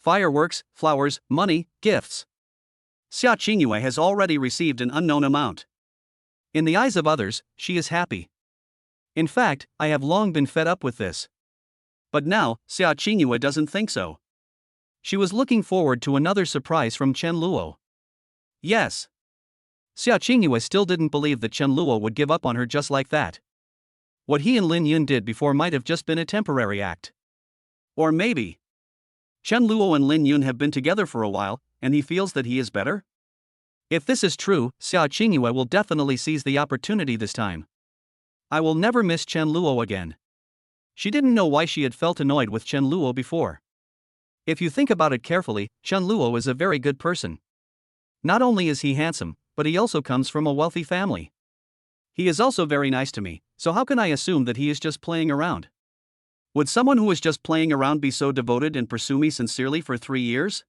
Fireworks, flowers, money, gifts. Xiaoingua has already received an unknown amount. In the eyes of others, she is happy. In fact, I have long been fed up with this. But now, Xiaoingua doesn't think so. She was looking forward to another surprise from Chen Luo. Yes. Xiaoingua still didn't believe that Chen Luo would give up on her just like that. What he and Lin Yun did before might have just been a temporary act. Or maybe Chen Luo and Lin Yun have been together for a while, and he feels that he is better? If this is true, Xiaoingua will definitely seize the opportunity this time. I will never miss Chen Luo again. She didn't know why she had felt annoyed with Chen Luo before. If you think about it carefully, Chen Luo is a very good person. Not only is he handsome, but he also comes from a wealthy family. He is also very nice to me, so how can I assume that he is just playing around? Would someone who is just playing around be so devoted and pursue me sincerely for 3 years?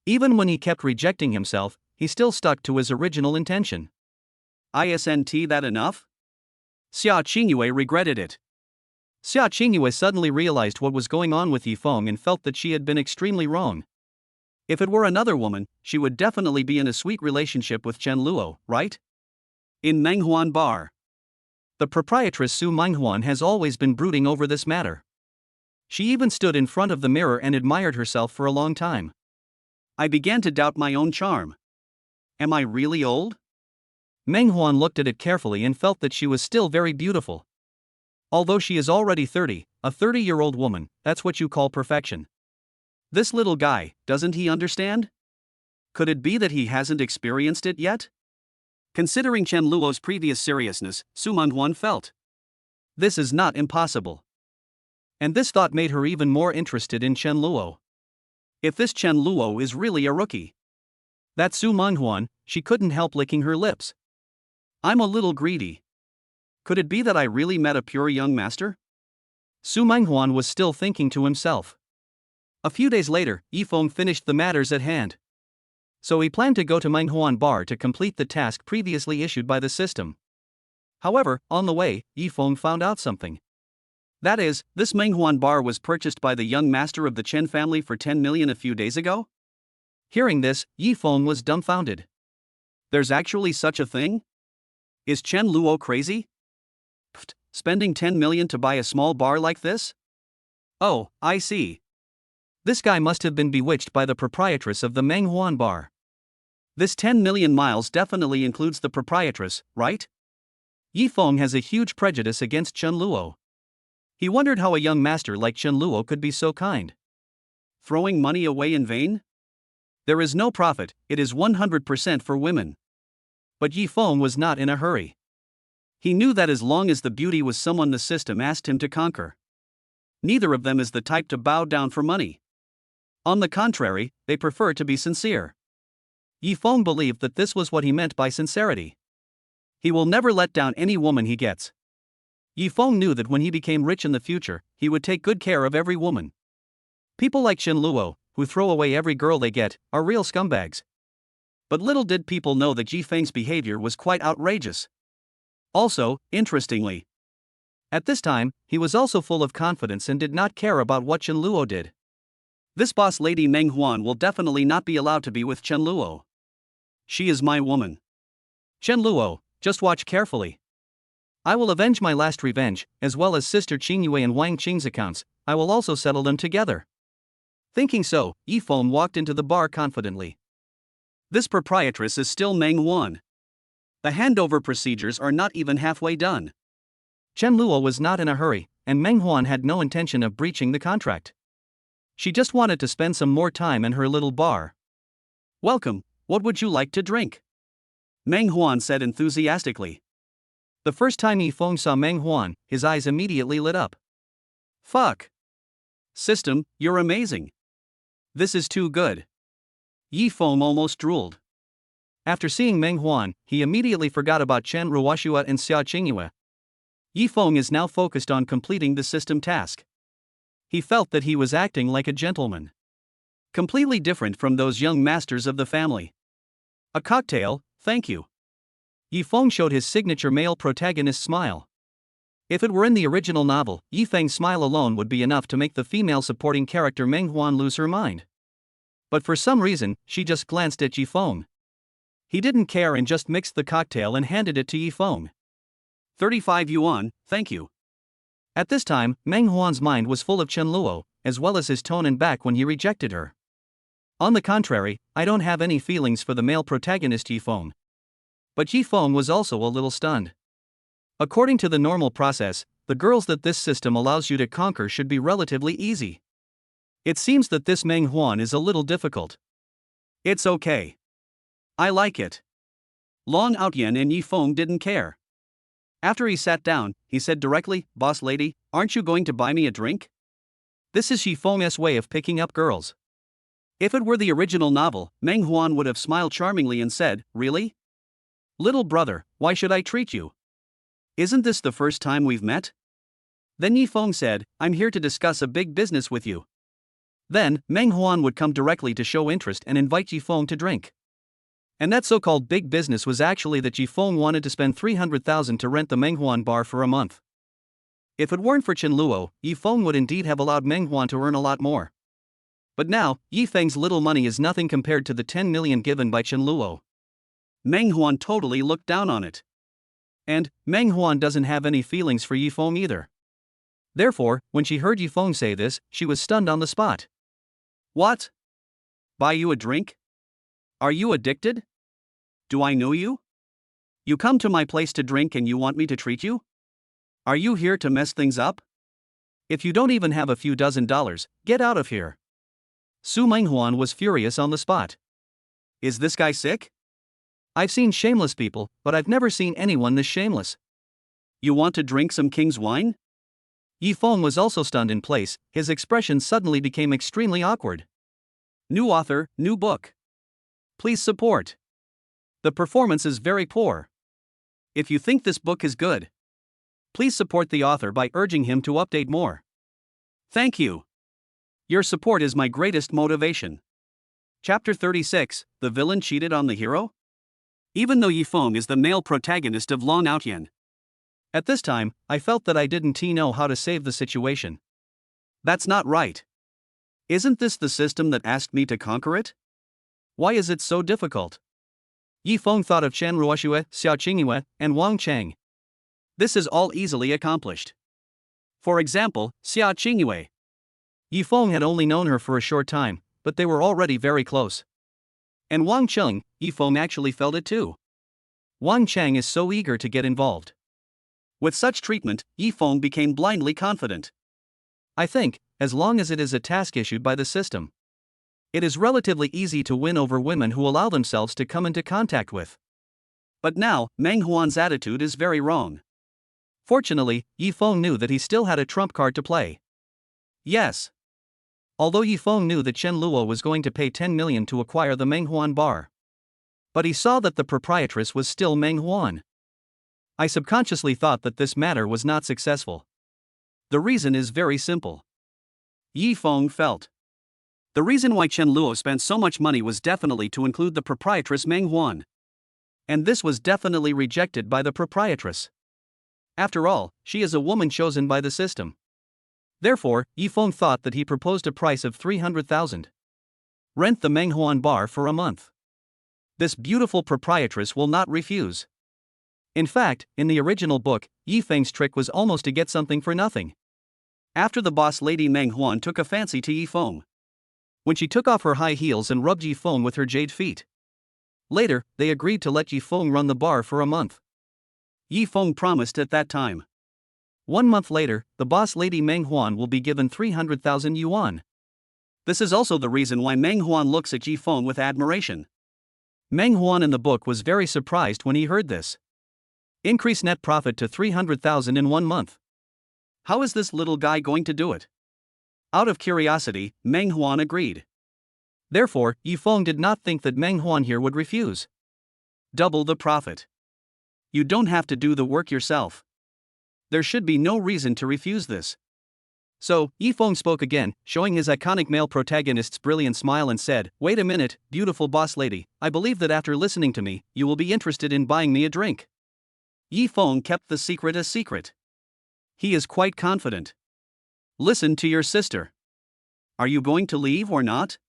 Even when he kept rejecting himself, he still stuck to his original intention. Isn't that enough? Xiaoingua regretted it. Xiaoingua suddenly realized what was going on with Yifeng and felt that she had been extremely wrong. If it were another woman, she would definitely be in a sweet relationship with Chen Luo, right? In Menghuan Bar. The proprietress Su Menghuan has always been brooding over this matter. She even stood in front of the mirror and admired herself for a long time. I began to doubt my own charm. Am I really old? Menghuan looked at it carefully and felt that she was still very beautiful. Although she is already 30, a 30-year-old woman, that's what you call perfection. This little guy, doesn't he understand? Could it be that he hasn't experienced it yet? Considering Chen Luo's previous seriousness, Su Menghuan felt. This is not impossible. And this thought made her even more interested in Chen Luo. If this Chen Luo is really a rookie. That Su Menghuan, she couldn't help licking her lips. I'm a little greedy. Could it be that I really met a pure young master? Su Menghuan was still thinking to himself. A few days later, Yifeng finished the matters at hand. So he planned to go to Menghuan Bar to complete the task previously issued by the system. However, on the way, Yifeng found out something. That is, this Menghuan Bar was purchased by the young master of the Chen family for 10 million a few days ago? Hearing this, Yifeng was dumbfounded. There's actually such a thing? Is Chen Luo crazy? Pfft, spending 10 million to buy a small bar like this? Oh, I see. This guy must have been bewitched by the proprietress of the Menghuan Bar. This 10 million miles definitely includes the proprietress, right? Yifeng has a huge prejudice against Chen Luo. He wondered how a young master like Chen Luo could be so kind. Throwing money away in vain? There is no profit, it is 100% for women. But Yifeng was not in a hurry. He knew that as long as the beauty was someone the system asked him to conquer. Neither of them is the type to bow down for money. On the contrary, they prefer to be sincere. Yifeng believed that this was what he meant by sincerity. He will never let down any woman he gets. Yifeng knew that when he became rich in the future, he would take good care of every woman. People like Chen Luo, who throw away every girl they get, are real scumbags. But little did people know that Yifeng's behavior was quite outrageous. Also, interestingly, at this time, he was also full of confidence and did not care about what Chen Luo did. This boss lady Menghuan will definitely not be allowed to be with Chen Luo. She is my woman. Chen Luo, just watch carefully. I will avenge my last revenge, as well as Sister Qingyue and Wang Qing's accounts. I will also settle them together. Thinking so, Yifeng walked into the bar confidently. This proprietress is still Menghuan. The handover procedures are not even halfway done. Chen Luo was not in a hurry, and Menghuan had no intention of breaching the contract. She just wanted to spend some more time in her little bar. Welcome, what would you like to drink? Menghuan said enthusiastically. The first time Yifeng saw Menghuan, his eyes immediately lit up. Fuck. System, you're amazing. This is too good. Yifeng almost drooled. After seeing Menghuan, he immediately forgot about Chen Ruoshua and Xiaoingua. Yifeng is now focused on completing the system task. He felt that he was acting like a gentleman. Completely different from those young masters of the family. A cocktail, thank you. Yifeng showed his signature male protagonist smile. If it were in the original novel, Yifeng's smile alone would be enough to make the female supporting character Meng Huan lose her mind. But for some reason, she just glanced at Yifeng. He didn't care and just mixed the cocktail and handed it to Yifeng. 35 yuan, thank you. At this time, Meng Huan's mind was full of Chen Luo, as well as his tone and back when he rejected her. On the contrary, I don't have any feelings for the male protagonist Yifeng. But Yifeng was also a little stunned. According to the normal process, the girls that this system allows you to conquer should be relatively easy. It seems that this Meng Huan is a little difficult. It's okay. I like it. Long Outyan and Yifeng didn't care. After he sat down, he said directly, "Boss lady, aren't you going to buy me a drink?" This is Yifeng's way of picking up girls. If it were the original novel, Meng Huan would have smiled charmingly and said, "Really? Little brother, why should I treat you? Isn't this the first time we've met?" Then Yifeng said, "I'm here to discuss a big business with you." Then, Meng Huan would come directly to show interest and invite Yifeng to drink. And that so-called big business was actually that Yifeng wanted to spend 300,000 to rent the Meng Huan bar for a month. If it weren't for Chen Luo, Yifeng would indeed have allowed Meng Huan to earn a lot more. But now, Yifeng's little money is nothing compared to the 10 million given by Chen Luo. Meng Huan totally looked down on it. And, Meng Huan doesn't have any feelings for Yifeng either. Therefore, when she heard Yifeng say this, she was stunned on the spot. What? Buy you a drink? Are you addicted? Do I know you? You come to my place to drink and you want me to treat you? Are you here to mess things up? If you don't even have a few $dozen, get out of here. Su Menghuan was furious on the spot. Is this guy sick? I've seen shameless people, but I've never seen anyone this shameless. You want to drink some king's wine? Yifeng was also stunned in place, his expression suddenly became extremely awkward. New author, new book. Please support. The performance is very poor. If you think this book is good, please support the author by urging him to update more. Thank you. Your support is my greatest motivation. Chapter 36, The Villain Cheated on the Hero? Even though Yifeng is the male protagonist of Long Outyan. At this time, I felt that I didn't know how to save the situation. That's not right. Isn't this the system that asked me to conquer it? Why is it so difficult? Yifeng thought of Chen Ruoxue, Xiaoingua, and Wang Cheng. This is all easily accomplished. For example, Xiaoingua. Yifeng had only known her for a short time, but they were already very close. And Wang Cheng, Yifeng actually felt it too. Wang Cheng is so eager to get involved. With such treatment, Yifeng became blindly confident. I think, as long as it is a task issued by the system, it is relatively easy to win over women who allow themselves to come into contact with. But now, Meng Huan's attitude is very wrong. Fortunately, Yifeng knew that he still had a trump card to play. Yes. Although Yifeng knew that Chen Luo was going to pay 10 million to acquire the Meng Huan bar. But he saw that the proprietress was still Meng Huan. I subconsciously thought that this matter was not successful. The reason is very simple. Yifeng felt. The reason why Chen Luo spent so much money was definitely to include the proprietress Meng Huan. And this was definitely rejected by the proprietress. After all, she is a woman chosen by the system. Therefore, Yifeng thought that he proposed a price of 300,000. Rent the Meng Huan bar for a month. This beautiful proprietress will not refuse. In fact, in the original book, Yifeng's trick was almost to get something for nothing. After the boss lady Meng Huan took a fancy to Yifeng. When she took off her high heels and rubbed Yifeng with her jade feet. Later, they agreed to let Yifeng run the bar for a month. Yifeng promised at that time. 1 month later, the boss lady Meng Huan will be given 300,000 yuan. This is also the reason why Meng Huan looks at Yifeng with admiration. Meng Huan in the book was very surprised when he heard this. Increase net profit to 300,000 in 1 month. How is this little guy going to do it? Out of curiosity, Meng Huan agreed. Therefore, Yifeng did not think that Meng Huan here would refuse. Double the profit. You don't have to do the work yourself. There should be no reason to refuse this. So, Yifeng spoke again, showing his iconic male protagonist's brilliant smile and said, "Wait a minute, beautiful boss lady, I believe that after listening to me, you will be interested in buying me a drink." Yifeng kept the secret a secret. He is quite confident. Listen to your sister. Are you going to leave or not?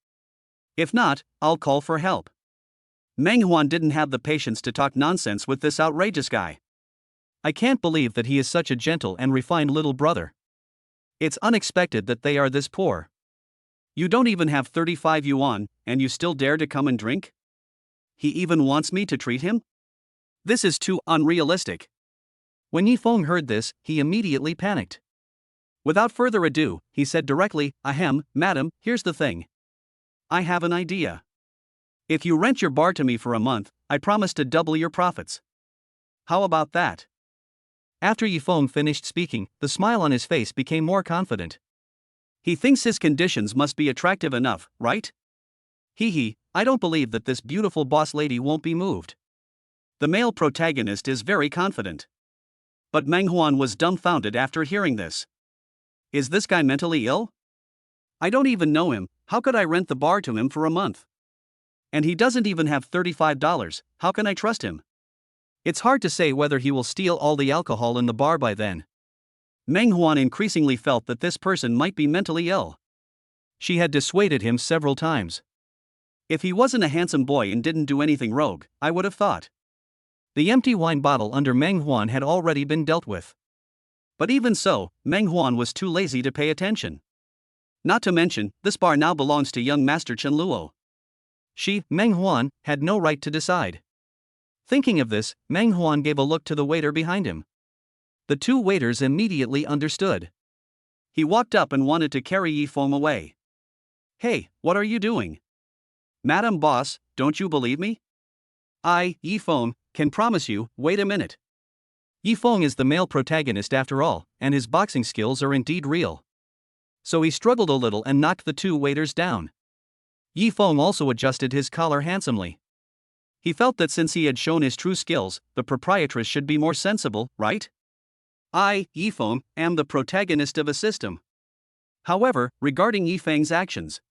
If not, I'll call for help. Meng Huan didn't have the patience to talk nonsense with this outrageous guy. I can't believe that he is such a gentle and refined little brother. It's unexpected that they are this poor. You don't even have 35 yuan, and you still dare to come and drink? He even wants me to treat him? This is too unrealistic. When Yifeng heard this, he immediately panicked. Without further ado, he said directly, "Ahem, madam, here's the thing. I have an idea. If you rent your bar to me for a month, I promise to double your profits. How about that?" After Yifeng finished speaking, the smile on his face became more confident. He thinks his conditions must be attractive enough, right? Hee, I don't believe that this beautiful boss lady won't be moved. The male protagonist is very confident. But Meng Huan was dumbfounded after hearing this. Is this guy mentally ill? I don't even know him, how could I rent the bar to him for a month? And he doesn't even have $35, how can I trust him? It's hard to say whether he will steal all the alcohol in the bar by then. Meng Huan increasingly felt that this person might be mentally ill. She had dissuaded him several times. If he wasn't a handsome boy and didn't do anything rogue, I would have thought. The empty wine bottle under Meng Huan had already been dealt with. But even so, Meng Huan was too lazy to pay attention. Not to mention, this bar now belongs to young Master Chen Luo. She, Meng Huan, had no right to decide. Thinking of this, Meng Huan gave a look to the waiter behind him. The two waiters immediately understood. He walked up and wanted to carry Yifeng away. "Hey, what are you doing?" "Madam Boss, don't you believe me?" "I, Yifeng, can promise you, wait a minute." Yifeng is the male protagonist after all, and his boxing skills are indeed real. So he struggled a little and knocked the two waiters down. Yifeng also adjusted his collar handsomely. He felt that since he had shown his true skills, the proprietress should be more sensible, right? I, Yifeng, am the protagonist of a system. However, regarding Yifeng's actions,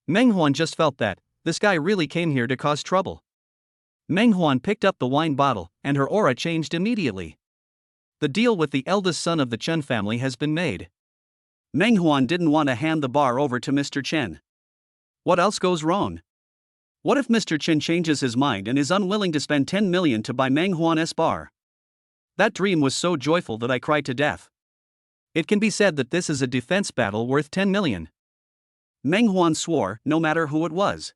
Meng Huan just felt that this guy really came here to cause trouble. Meng Huan picked up the wine bottle, and her aura changed immediately. The deal with the eldest son of the Chen family has been made. Meng Huan didn't want to hand the bar over to Mr. Chen. What else goes wrong? What if Mr. Chen changes his mind and is unwilling to spend 10 million to buy Meng Huan's bar? That dream was so joyful that I cried to death. It can be said that this is a defense battle worth 10 million. Meng Huan swore, no matter who it was.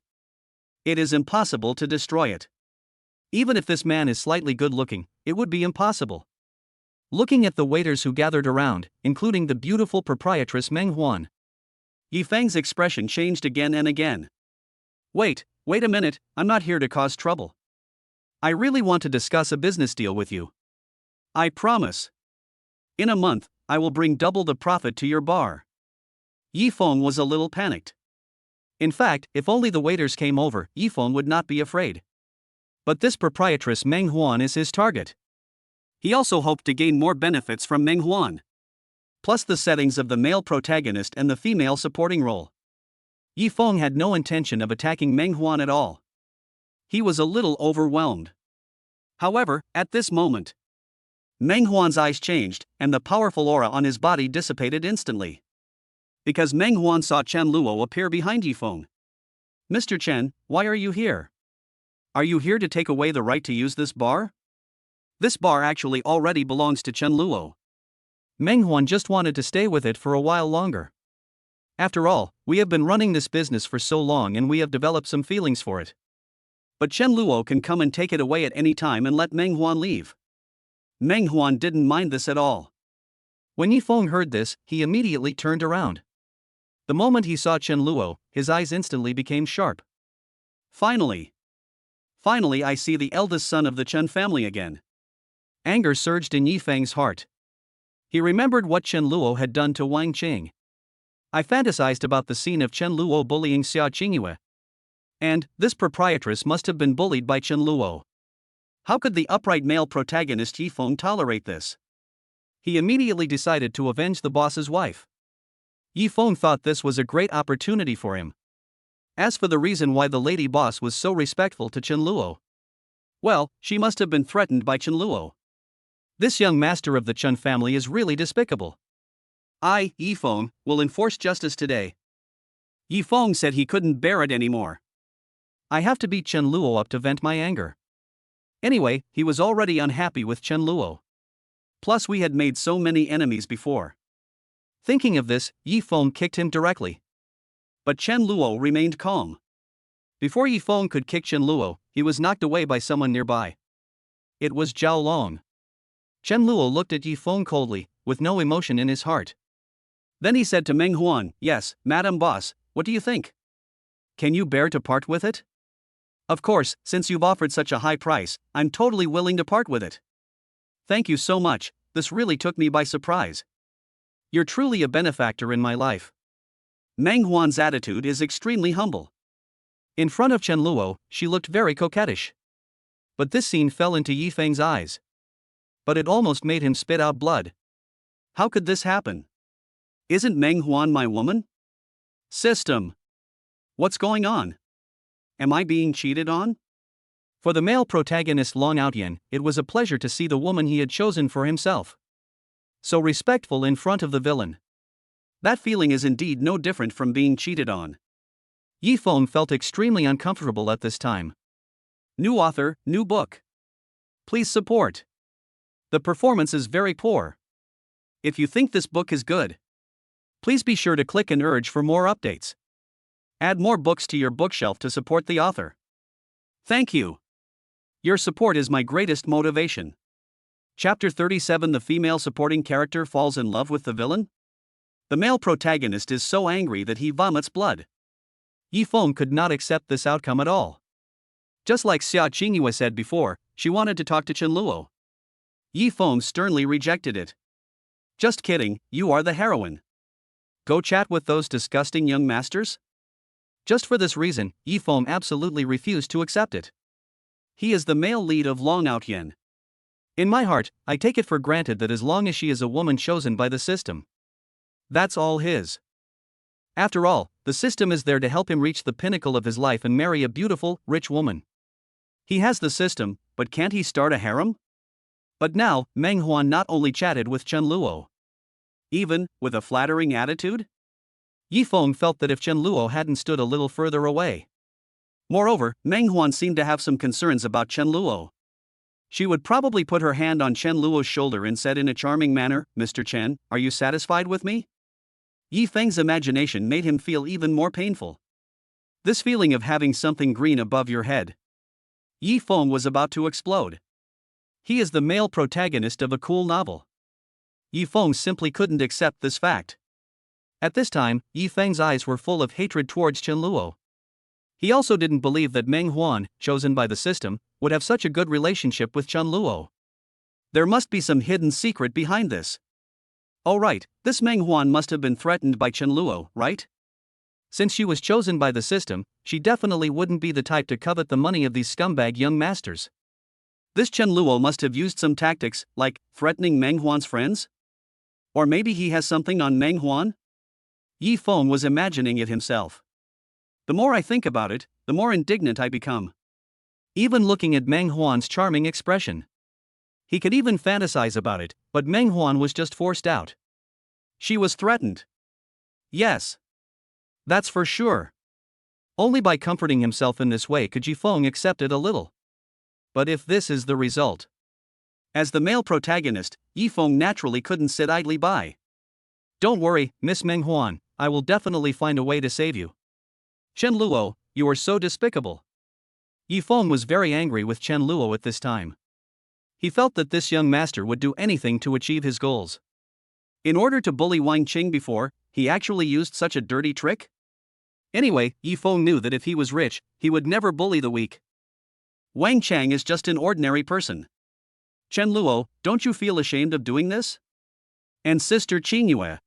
It is impossible to destroy it. Even if this man is slightly good looking, it would be impossible. Looking at the waiters who gathered around, including the beautiful proprietress Meng Huan, Yifeng's expression changed again and again. Wait a minute, I'm not here to cause trouble. I really want to discuss a business deal with you. I promise. In a month, I will bring double the profit to your bar. Yifeng was a little panicked. In fact, if only the waiters came over, Yifeng would not be afraid. But this proprietress Meng Huan is his target. He also hoped to gain more benefits from Meng Huan, plus the settings of the male protagonist and the female supporting role. Yifeng had no intention of attacking Meng Huan at all. He was a little overwhelmed. However, at this moment, Meng Huan's eyes changed, and the powerful aura on his body dissipated instantly. Because Meng Huan saw Chen Luo appear behind Yifeng. "Mr. Chen, why are you here? Are you here to take away the right to use this bar? This bar actually already belongs to Chen Luo. Meng Huan just wanted to stay with it for a while longer. After all, we have been running this business for so long and we have developed some feelings for it. But Chen Luo can come and take it away at any time and let Meng Huan leave." Meng Huan didn't mind this at all. When Yifeng heard this, he immediately turned around. The moment he saw Chen Luo, his eyes instantly became sharp. Finally, I see the eldest son of the Chen family again. Anger surged in Yifeng's heart. He remembered what Chen Luo had done to Wang Qing. I fantasized about the scene of Chen Luo bullying Xiaoingua. And this proprietress must have been bullied by Chen Luo. How could the upright male protagonist Yifeng tolerate this? He immediately decided to avenge the boss's wife. Yifeng thought this was a great opportunity for him. As for the reason why the lady boss was so respectful to Chen Luo, well, she must have been threatened by Chen Luo. This young master of the Chun family is really despicable. I, Yifeng, will enforce justice today. Yifeng said he couldn't bear it anymore. I have to beat Chen Luo up to vent my anger. Anyway, he was already unhappy with Chen Luo. Plus we had made so many enemies before. Thinking of this, Yifeng kicked him directly. But Chen Luo remained calm. Before Yifeng could kick Chen Luo, he was knocked away by someone nearby. It was Zhao Long. Chen Luo looked at Yifeng coldly, with no emotion in his heart. Then he said to Meng Huan, "Yes, Madam Boss, what do you think? Can you bear to part with it?" "Of course, since you've offered such a high price, I'm totally willing to part with it." "Thank you so much, this really took me by surprise. You're truly a benefactor in my life." Meng Huan's attitude is extremely humble. In front of Chen Luo, she looked very coquettish. But this scene fell into Yifeng's eyes. But it almost made him spit out blood. How could this happen? Isn't Meng Huan my woman? System. What's going on? Am I being cheated on? For the male protagonist Long Outyen, it was a pleasure to see the woman he had chosen for himself. So respectful in front of the villain. That feeling is indeed no different from being cheated on. Yifeng felt extremely uncomfortable at this time. New author, new book. Please support. The performance is very poor. If you think this book is good, please be sure to click and urge for more updates. Add more books to your bookshelf to support the author. Thank you. Your support is my greatest motivation. Chapter 37. The female supporting character falls in love with the villain? The male protagonist is so angry that he vomits blood. Yifeng could not accept this outcome at all. Just like Xiaoingua said before, she wanted to talk to Chen Luo. Yifeng sternly rejected it. "Just kidding, you are the heroine. Go chat with those disgusting young masters?" Just for this reason, Yifeng absolutely refused to accept it. He is the male lead of Long Outyen. In my heart, I take it for granted that as long as she is a woman chosen by the system, that's all his. After all, the system is there to help him reach the pinnacle of his life and marry a beautiful, rich woman. He has the system, but can't he start a harem? But now, Meng Huan not only chatted with Chen Luo, even with a flattering attitude? Yifeng felt that if Chen Luo hadn't stood a little further away. Moreover, Meng Huan seemed to have some concerns about Chen Luo. She would probably put her hand on Chen Luo's shoulder and said in a charming manner, "Mr. Chen, are you satisfied with me?" Yifeng's imagination made him feel even more painful. This feeling of having something green above your head. Yifeng was about to explode. He is the male protagonist of a cool novel. Yifeng simply couldn't accept this fact. At this time, Yifeng's eyes were full of hatred towards Chen Luo. He also didn't believe that Meng Huan, chosen by the system, would have such a good relationship with Chen Luo. There must be some hidden secret behind this. Oh right, this Meng Huan must have been threatened by Chen Luo, right? Since she was chosen by the system, she definitely wouldn't be the type to covet the money of these scumbag young masters. This Chen Luo must have used some tactics, like threatening Meng Huan's friends? Or maybe he has something on Meng Huan? Yifeng was imagining it himself. The more I think about it, the more indignant I become. Even looking at Meng Huan's charming expression. He could even fantasize about it, but Meng Huan was just forced out. She was threatened. Yes. That's for sure. Only by comforting himself in this way could Yifeng accept it a little. But if this is the result. As the male protagonist, Yifeng naturally couldn't sit idly by. Don't worry, Miss Meng Huan, I will definitely find a way to save you. Chen Luo, you are so despicable. Yifeng was very angry with Chen Luo at this time. He felt that this young master would do anything to achieve his goals. In order to bully Wang Qing before, he actually used such a dirty trick? Anyway, Yifeng knew that if he was rich, he would never bully the weak. Wang Chang is just an ordinary person. Chen Luo, don't you feel ashamed of doing this? And Sister Qingyue.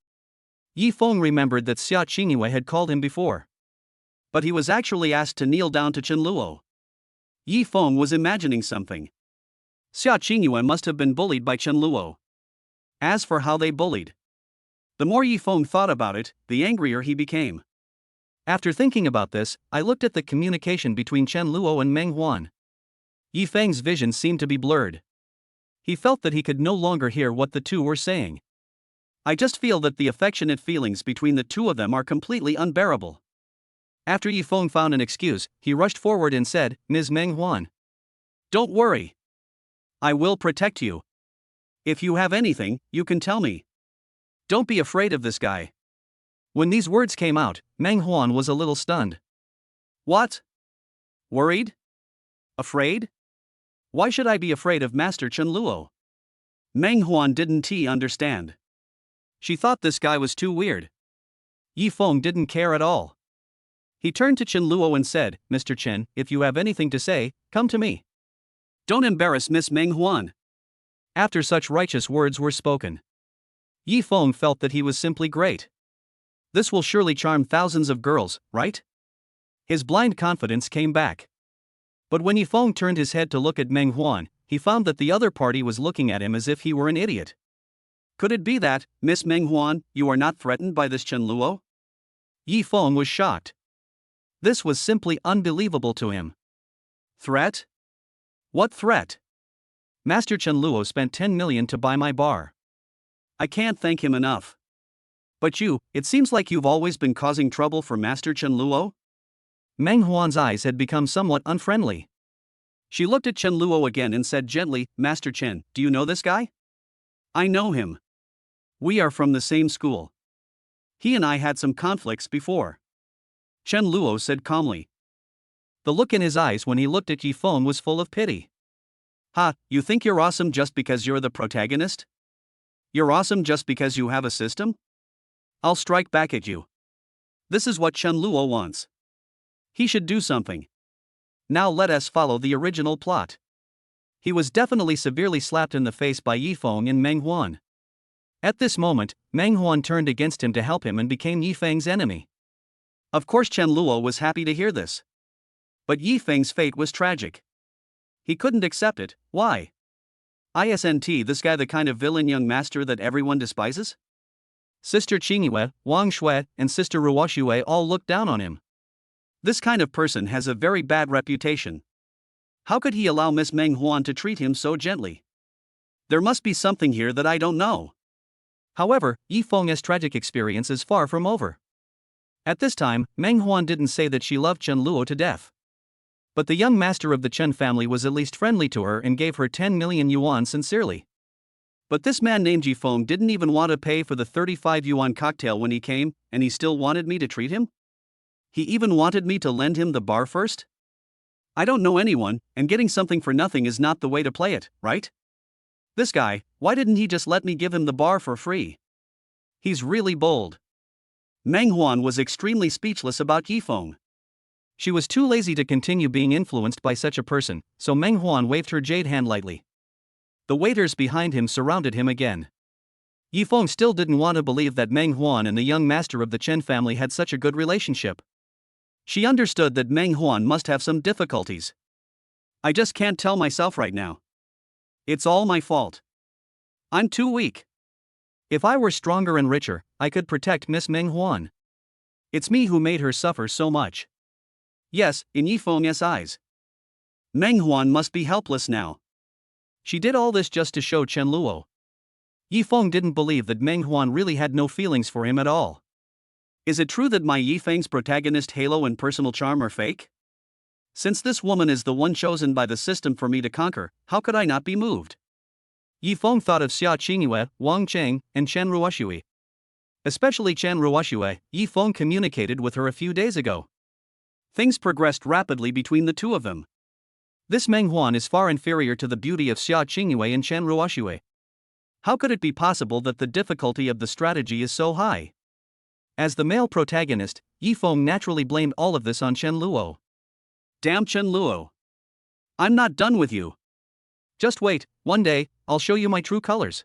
Yifeng remembered that Xiaoingua had called him before. But he was actually asked to kneel down to Chen Luo. Yifeng was imagining something. Xiaoingua must have been bullied by Chen Luo. As for how they bullied, the more Yifeng thought about it, the angrier he became. After thinking about this, I looked at the communication between Chen Luo and Meng Huan. Yifeng's vision seemed to be blurred. He felt that he could no longer hear what the two were saying. I just feel that the affectionate feelings between the two of them are completely unbearable. After Yifeng found an excuse, he rushed forward and said, Ms. Meng Huan. Don't worry. I will protect you. If you have anything, you can tell me. Don't be afraid of this guy. When these words came out, Meng Huan was a little stunned. What? Worried? Afraid? Why should I be afraid of Master Chen Luo? Meng Huan didn't understand. She thought this guy was too weird. Yifeng didn't care at all. He turned to Chen Luo and said, Mr. Chen, if you have anything to say, come to me. Don't embarrass Miss Meng Huan. After such righteous words were spoken, Yifeng felt that he was simply great. This will surely charm thousands of girls, right? His blind confidence came back. But when Yifeng turned his head to look at Meng Huan, he found that the other party was looking at him as if he were an idiot. Could it be that, Miss Meng Huan, you are not threatened by this Chen Luo? Yifeng was shocked. This was simply unbelievable to him. Threat? What threat? Master Chen Luo spent 10 million to buy my bar. I can't thank him enough. But you, it seems like you've always been causing trouble for Master Chen Luo? Meng Huan's eyes had become somewhat unfriendly. She looked at Chen Luo again and said gently, Master Chen, do you know this guy? I know him. We are from the same school. He and I had some conflicts before. Chen Luo said calmly. The look in his eyes when he looked at Yifeng was full of pity. Ha, you think you're awesome just because you're the protagonist? You're awesome just because you have a system? I'll strike back at you. This is what Chen Luo wants. He should do something. Now let us follow the original plot. He was definitely severely slapped in the face by Yifeng and Meng Huan. At this moment, Meng Huan turned against him to help him and became Yifeng's enemy. Of course Chen Luo was happy to hear this. But Yifeng's fate was tragic. He couldn't accept it. Why? Isn't this guy the kind of villain young master that everyone despises? Sister Xiaoingua, Wang Shui, and Sister Ruoxue all looked down on him. This kind of person has a very bad reputation. How could he allow Miss Meng Huan to treat him so gently? There must be something here that I don't know. However, Yifeng's tragic experience is far from over. At this time, Meng Huan didn't say that she loved Chen Luo to death. But the young master of the Chen family was at least friendly to her and gave her 10 million yuan sincerely. But this man named Yifeng didn't even want to pay for the 35 yuan cocktail when he came, and he still wanted me to treat him? He even wanted me to lend him the bar first? I don't know anyone, and getting something for nothing is not the way to play it, right? This guy, why didn't he just let me give him the bar for free? He's really bold. Meng Huan was extremely speechless about Yifeng. She was too lazy to continue being influenced by such a person, so Meng Huan waved her jade hand lightly. The waiters behind him surrounded him again. Yifeng still didn't want to believe that Meng Huan and the young master of the Chen family had such a good relationship. She understood that Meng Huan must have some difficulties. I just can't tell myself right now. It's all my fault. I'm too weak. If I were stronger and richer, I could protect Miss Meng Huan. It's me who made her suffer so much. Yes, in Yifeng's eyes. Meng Huan must be helpless now. She did all this just to show Chen Luo. Yifeng didn't believe that Meng Huan really had no feelings for him at all. Is it true that my Yifeng's protagonist halo and personal charm are fake? Since this woman is the one chosen by the system for me to conquer, how could I not be moved? Yifeng thought of Xiaoingua, Wang Cheng, and Chen Ruoxue. Especially Chen Ruoxue, Yifeng communicated with her a few days ago. Things progressed rapidly between the two of them. This Meng Huan is far inferior to the beauty of Xiaoingua and Chen Ruoxue. How could it be possible that the difficulty of the strategy is so high? As the male protagonist, Yifeng naturally blamed all of this on Chen Luo. Damn Chen Luo. I'm not done with you. Just wait, one day, I'll show you my true colors.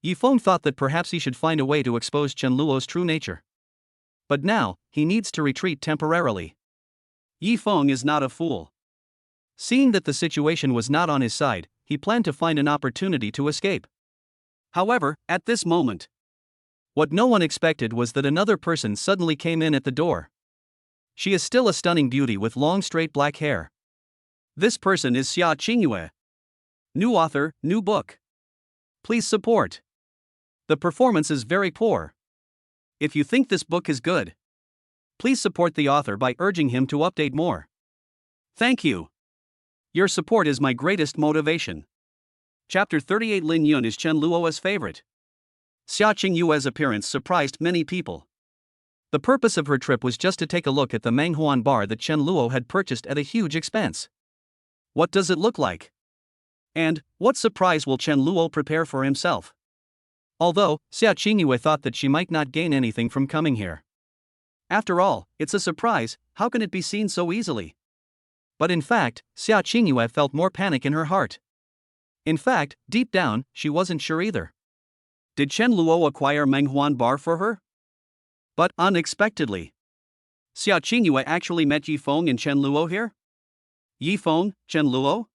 Yifeng thought that perhaps he should find a way to expose Chen Luo's true nature. But now, he needs to retreat temporarily. Yifeng is not a fool. Seeing that the situation was not on his side, he planned to find an opportunity to escape. However, at this moment, what no one expected was that another person suddenly came in at the door. She is still a stunning beauty with long straight black hair. This person is Xiaoingua. New author, new book. Please support. The performance is very poor. If you think this book is good, please support the author by urging him to update more. Thank you. Your support is my greatest motivation. Chapter 38. Lin Yun is Chen Luo's favorite. Xiaoinghua's appearance surprised many people. The purpose of her trip was just to take a look at the Menghuan bar that Chen Luo had purchased at a huge expense. What does it look like? And what surprise will Chen Luo prepare for himself? Although, Xiaoingua thought that she might not gain anything from coming here. After all, it's a surprise, how can it be seen so easily? But in fact, Xiaoingua felt more panic in her heart. In fact, deep down, she wasn't sure either. Did Chen Luo acquire Menghuan bar for her? But unexpectedly, Xiaoingua actually met Yifeng and Chen Luo here? Yifeng, Chen Luo?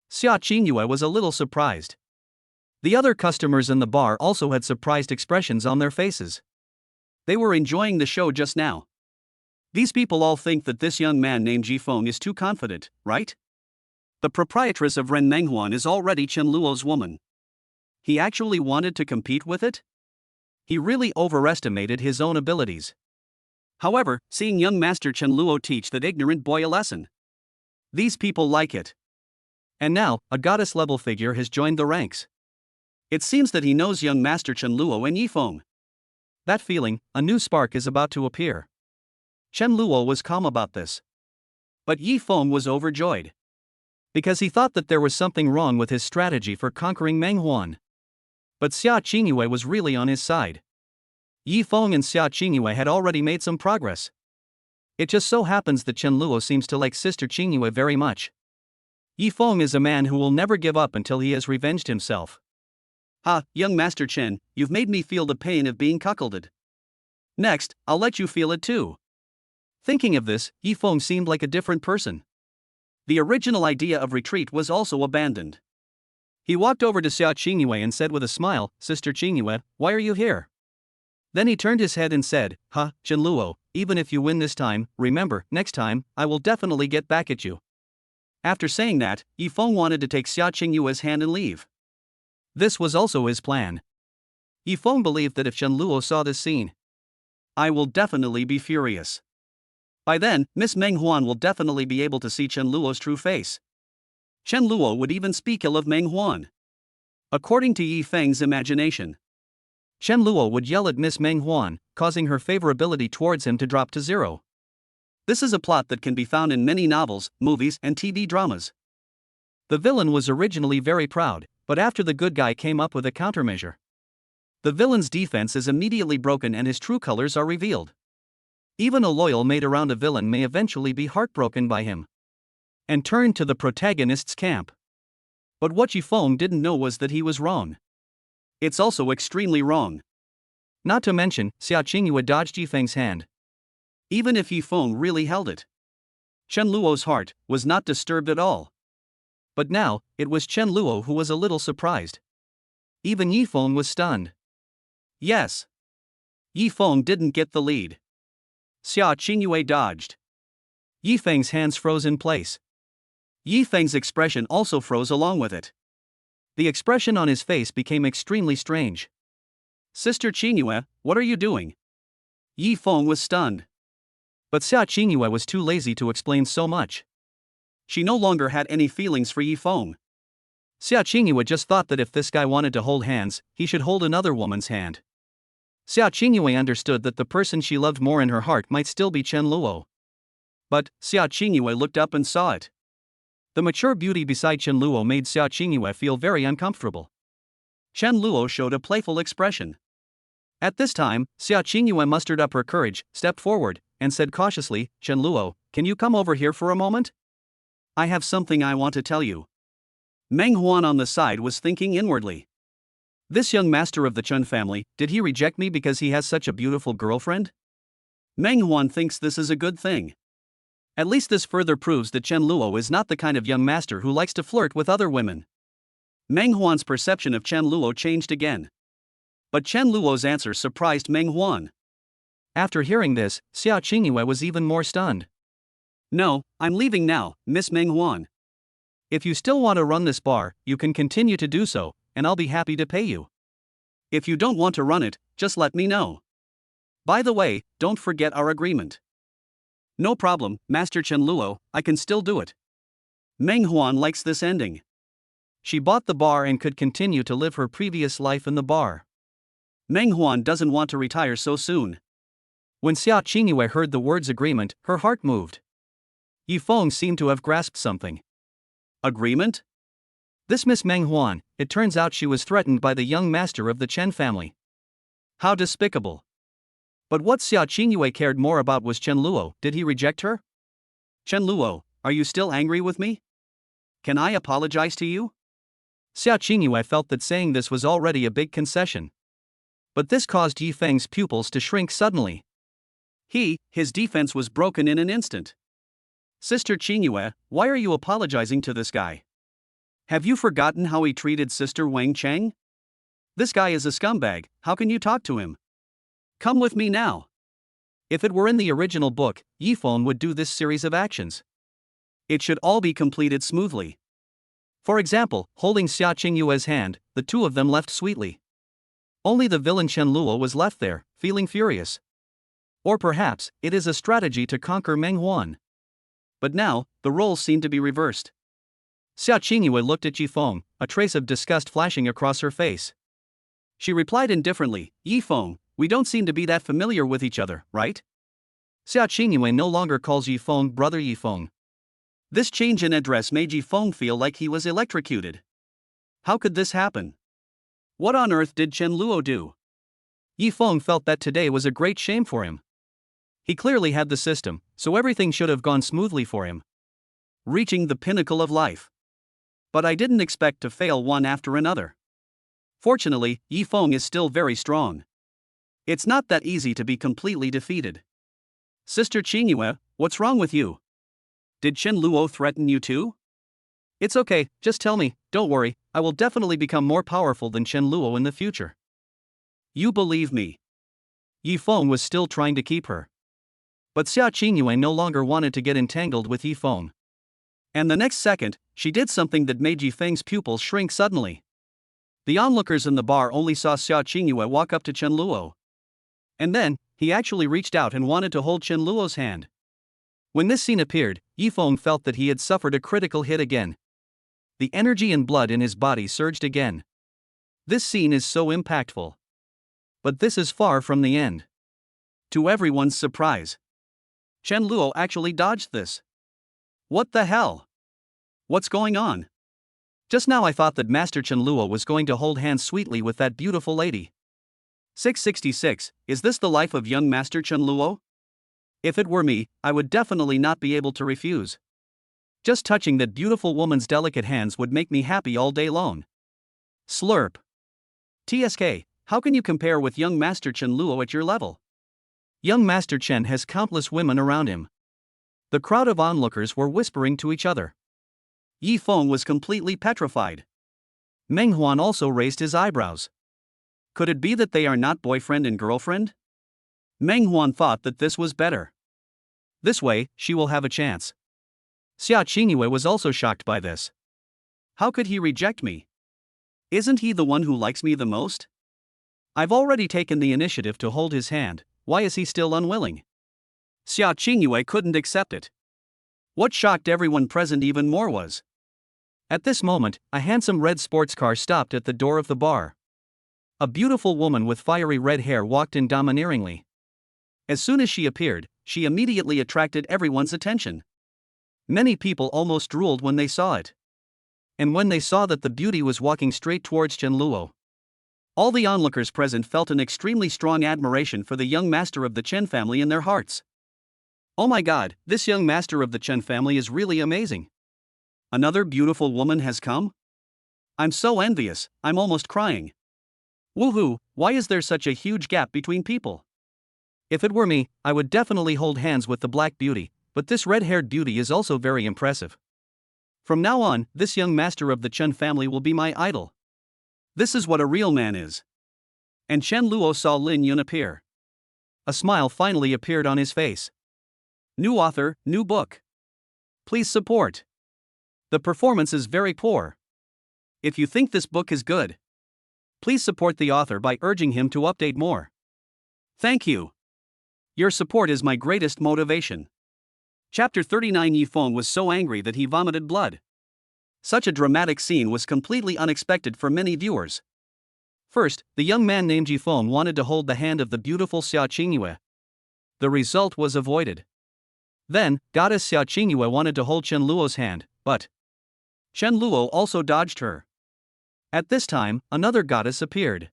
Xiaoingua was a little surprised. The other customers in the bar also had surprised expressions on their faces. They were enjoying the show just now. These people all think that this young man named Yifeng is too confident, right? The proprietress of Ren Menghuan is already Chen Luo's woman. He actually wanted to compete with it? He really overestimated his own abilities. However, seeing young master Chen Luo teach that ignorant boy a lesson. These people like it. And now, a goddess-level figure has joined the ranks. It seems that he knows young master Chen Luo and Yifeng. That feeling, a new spark is about to appear. Chen Luo was calm about this. But Yifeng was overjoyed. Because he thought that there was something wrong with his strategy for conquering Menghuan. But Xiaoingua was really on his side. Yifeng and Xiaoingua had already made some progress. It just so happens that Chen Luo seems to like Sister Qingyue very much. Yifeng is a man who will never give up until he has revenged himself. Ha, young Master Chen, you've made me feel the pain of being cuckolded. Next, I'll let you feel it too. Thinking of this, Yifeng seemed like a different person. The original idea of retreat was also abandoned. He walked over to Xiaoingua and said with a smile, Sister Qingyue, why are you here? Then he turned his head and said, Chen Luo, even if you win this time, remember, next time, I will definitely get back at you. After saying that, Yifeng wanted to take Xiaoinghua's hand and leave. This was also his plan. Yifeng believed that if Chen Luo saw this scene, I will definitely be furious. By then, Miss Menghuan will definitely be able to see Chen Luo's true face. Chen Luo would even speak ill of Menghuan. According to Yifeng's imagination, Chen Luo would yell at Miss Menghuan, causing her favorability towards him to drop to zero. This is a plot that can be found in many novels, movies, and TV dramas. The villain was originally very proud, but after the good guy came up with a countermeasure, the villain's defense is immediately broken and his true colors are revealed. Even a loyal mate around a villain may eventually be heartbroken by him and turn to the protagonist's camp. But what Yifeng didn't know was that he was wrong. It's also extremely wrong. Not to mention, Xiaoingua dodged Yifeng's hand. Even if Yifeng really held it, Chen Luo's heart was not disturbed at all. But now, it was Chen Luo who was a little surprised. Even Yifeng was stunned. Yes. Yifeng didn't get the lead. Xiaoingua dodged. Yifeng's hands froze in place. Yifeng's expression also froze along with it. The expression on his face became extremely strange. Sister Qingyue, what are you doing? Yifeng was stunned. But Xiaoingua was too lazy to explain so much. She no longer had any feelings for Yifeng. Xiaoingua just thought that if this guy wanted to hold hands, he should hold another woman's hand. Xiaoingua understood that the person she loved more in her heart might still be Chen Luo. But Xiaoingua looked up and saw it. The mature beauty beside Chen Luo made Xiaoingua feel very uncomfortable. Chen Luo showed a playful expression. At this time, Xiaoingua mustered up her courage, stepped forward, and said cautiously, Chen Luo, can you come over here for a moment? I have something I want to tell you. Menghuan on the side was thinking inwardly. This young master of the Chen family, did he reject me because he has such a beautiful girlfriend? Menghuan thinks this is a good thing. At least this further proves that Chen Luo is not the kind of young master who likes to flirt with other women. Menghuan's perception of Chen Luo changed again. But Chen Luo's answer surprised Menghuan. After hearing this, Xiaoingua was even more stunned. No, I'm leaving now, Miss Menghuan. If you still want to run this bar, you can continue to do so, and I'll be happy to pay you. If you don't want to run it, just let me know. By the way, don't forget our agreement. No problem, Master Chen Luo, I can still do it. Meng Huan likes this ending. She bought the bar and could continue to live her previous life in the bar. Meng Huan doesn't want to retire so soon. When Xiaoingua heard the words agreement, her heart moved. Yifeng seemed to have grasped something. Agreement? This Miss Meng Huan, it turns out she was threatened by the young master of the Chen family. How despicable. But what Xiaoingua cared more about was Chen Luo. Did he reject her? Chen Luo, are you still angry with me? Can I apologize to you? Xiaoingua felt that saying this was already a big concession. But this caused Yifeng's pupils to shrink suddenly. His defense was broken in an instant. Sister Qingyue, why are you apologizing to this guy? Have you forgotten how he treated Sister Wang Cheng? This guy is a scumbag, how can you talk to him? Come with me now. If it were in the original book, Yifeng would do this series of actions. It should all be completed smoothly. For example, holding Xiaoinggua's hand, the two of them left sweetly. Only the villain Chen Luo was left there, feeling furious. Or perhaps, it is a strategy to conquer Meng Huan. But now, the roles seem to be reversed. Xiaoingua looked at Yifeng, a trace of disgust flashing across her face. She replied indifferently, Yifeng, we don't seem to be that familiar with each other, right? Xiaoingua no longer calls Yifeng brother Yifeng. This change in address made Yifeng feel like he was electrocuted. How could this happen? What on earth did Chen Luo do? Yifeng felt that today was a great shame for him. He clearly had the system, so everything should have gone smoothly for him. Reaching the pinnacle of life. But I didn't expect to fail one after another. Fortunately, Yifeng is still very strong. It's not that easy to be completely defeated. Sister Qingyue, what's wrong with you? Did Chen Luo threaten you too? It's okay, just tell me, don't worry, I will definitely become more powerful than Chen Luo in the future. You believe me. Yifeng was still trying to keep her. But Xiaoingua no longer wanted to get entangled with Yifeng. And the next second, she did something that made Yifeng's pupils shrink suddenly. The onlookers in the bar only saw Xiaoingua walk up to Chen Luo. And then, he actually reached out and wanted to hold Chen Luo's hand. When this scene appeared, Yifeng felt that he had suffered a critical hit again. The energy and blood in his body surged again. This scene is so impactful. But this is far from the end. To everyone's surprise, Chen Luo actually dodged this. What the hell? What's going on? Just now I thought that Master Chen Luo was going to hold hands sweetly with that beautiful lady. 666, is this the life of young Master Chen Luo? If it were me, I would definitely not be able to refuse. Just touching that beautiful woman's delicate hands would make me happy all day long. Slurp. TSK, how can you compare with young Master Chen Luo at your level? Young Master Chen has countless women around him. The crowd of onlookers were whispering to each other. Yifeng was completely petrified. Meng Huan also raised his eyebrows. Could it be that they are not boyfriend and girlfriend? Meng Huan thought that this was better. This way, she will have a chance. Xiaoingua was also shocked by this. How could he reject me? Isn't he the one who likes me the most? I've already taken the initiative to hold his hand, why is he still unwilling? Xiaoingua couldn't accept it. What shocked everyone present even more was, at this moment, a handsome red sports car stopped at the door of the bar. A beautiful woman with fiery red hair walked in domineeringly. As soon as she appeared, she immediately attracted everyone's attention. Many people almost drooled when they saw it. And when they saw that the beauty was walking straight towards Chen Luo, all the onlookers present felt an extremely strong admiration for the young master of the Chen family in their hearts. Oh my god, this young master of the Chen family is really amazing. Another beautiful woman has come? I'm so envious, I'm almost crying. Woohoo, why is there such a huge gap between people? If it were me, I would definitely hold hands with the black beauty, but this red-haired beauty is also very impressive. From now on, this young master of the Chen family will be my idol. This is what a real man is. And Chen Luo saw Lin Yun appear. A smile finally appeared on his face. New author, new book. Please support. The performance is very poor. If you think this book is good, please support the author by urging him to update more. Thank you. Your support is my greatest motivation. Chapter 39. Yifeng was so angry that he vomited blood. Such a dramatic scene was completely unexpected for many viewers. First, the young man named Yifeng wanted to hold the hand of the beautiful Xiaoingua. The result was avoided. Then, goddess Xiaoingua wanted to hold Chen Luo's hand, but Chen Luo also dodged her. At this time, another goddess appeared.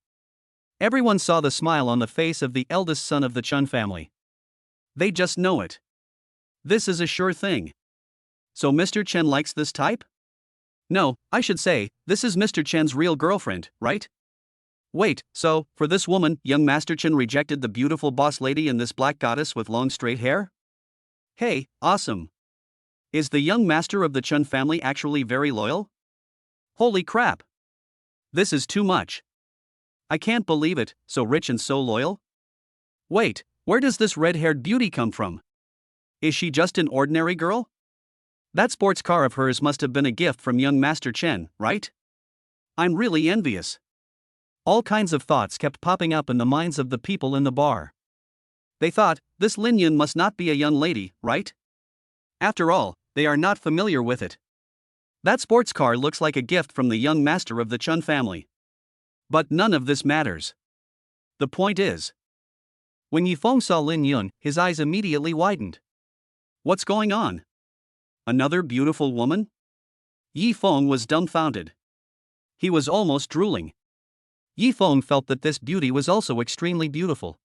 Everyone saw the smile on the face of the eldest son of the Chun family. They just know it. This is a sure thing. So Mr. Chen likes this type? No, I should say, this is Mr. Chen's real girlfriend, right? Wait, so, for this woman, young Master Chen rejected the beautiful boss lady and this black goddess with long straight hair? Hey, awesome. Is the young master of the Chun family actually very loyal? Holy crap. This is too much. I can't believe it, so rich and so loyal? Wait, where does this red-haired beauty come from? Is she just an ordinary girl? That sports car of hers must have been a gift from young Master Chen, right? I'm really envious. All kinds of thoughts kept popping up in the minds of the people in the bar. They thought, this Lin Yun must not be a young lady, right? After all, they are not familiar with it. That sports car looks like a gift from the young master of the Chun family. But none of this matters. The point is, when Yifeng saw Lin Yun, his eyes immediately widened. What's going on? Another beautiful woman? Yifeng was dumbfounded. He was almost drooling. Yifeng felt that this beauty was also extremely beautiful.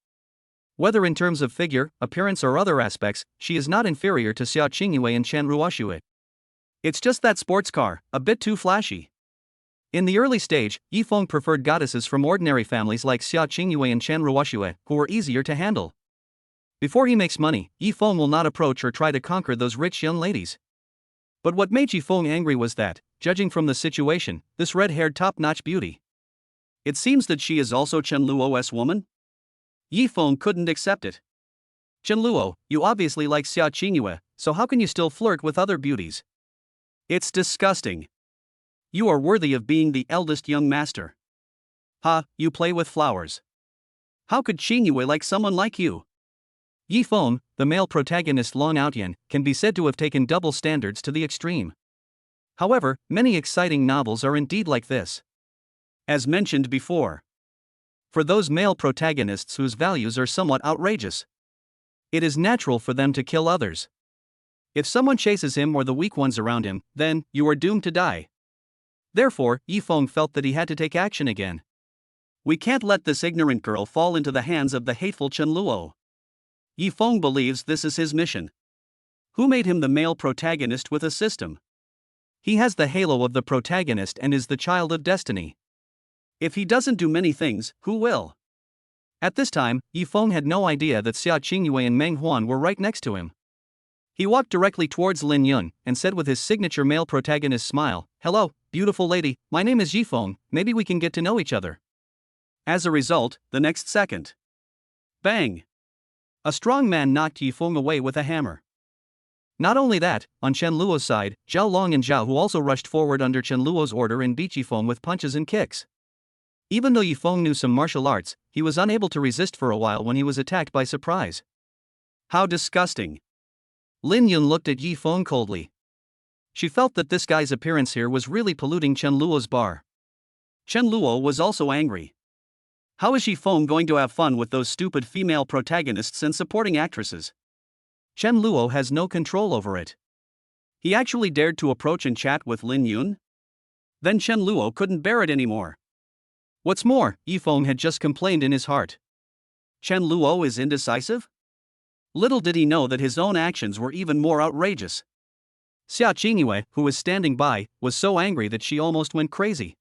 Whether in terms of figure, appearance or other aspects, she is not inferior to Xiaoingua and Chen Ruoxue. It's just that sports car, a bit too flashy. In the early stage, Yifeng preferred goddesses from ordinary families like Xiaoingua and Chen Ruoxue, who were easier to handle. Before he makes money, Yifeng will not approach or try to conquer those rich young ladies. But what made Yifeng angry was that, judging from the situation, this red-haired top-notch beauty. It seems that she is also Chen Luo's woman? Yifeng couldn't accept it. Chen Luo, you obviously like Xiaoingua, so how can you still flirt with other beauties? It's disgusting. You are worthy of being the eldest young master. Ha, you play with flowers. How could Qingyue like someone like you? Yifeng, the male protagonist Long Outyan, can be said to have taken double standards to the extreme. However, many exciting novels are indeed like this. As mentioned before, for those male protagonists whose values are somewhat outrageous, it is natural for them to kill others. If someone chases him or the weak ones around him, then you are doomed to die. Therefore, Yifeng felt that he had to take action again. We can't let this ignorant girl fall into the hands of the hateful Chen Luo. Yifeng believes this is his mission. Who made him the male protagonist with a system? He has the halo of the protagonist and is the child of destiny. If he doesn't do many things, who will? At this time, Yifeng had no idea that Xiaoingua and Meng Huan were right next to him. He walked directly towards Lin Yun and said with his signature male protagonist smile, "Hello, beautiful lady, my name is Yifeng, maybe we can get to know each other." As a result, the next second, bang! A strong man knocked Yifeng away with a hammer. Not only that, on Chen Luo's side, Zhao Long and Zhao Hu also rushed forward under Chen Luo's order and beat Yifeng with punches and kicks. Even though Yifeng knew some martial arts, he was unable to resist for a while when he was attacked by surprise. How disgusting! Lin Yun looked at Yifeng coldly. She felt that this guy's appearance here was really polluting Chen Luo's bar. Chen Luo was also angry. How is Yifeng going to have fun with those stupid female protagonists and supporting actresses? Chen Luo has no control over it. He actually dared to approach and chat with Lin Yun? Then Chen Luo couldn't bear it anymore. What's more, Yifeng had just complained in his heart. Chen Luo is indecisive? Little did he know that his own actions were even more outrageous. Xiaoingua, who was standing by, was so angry that she almost went crazy.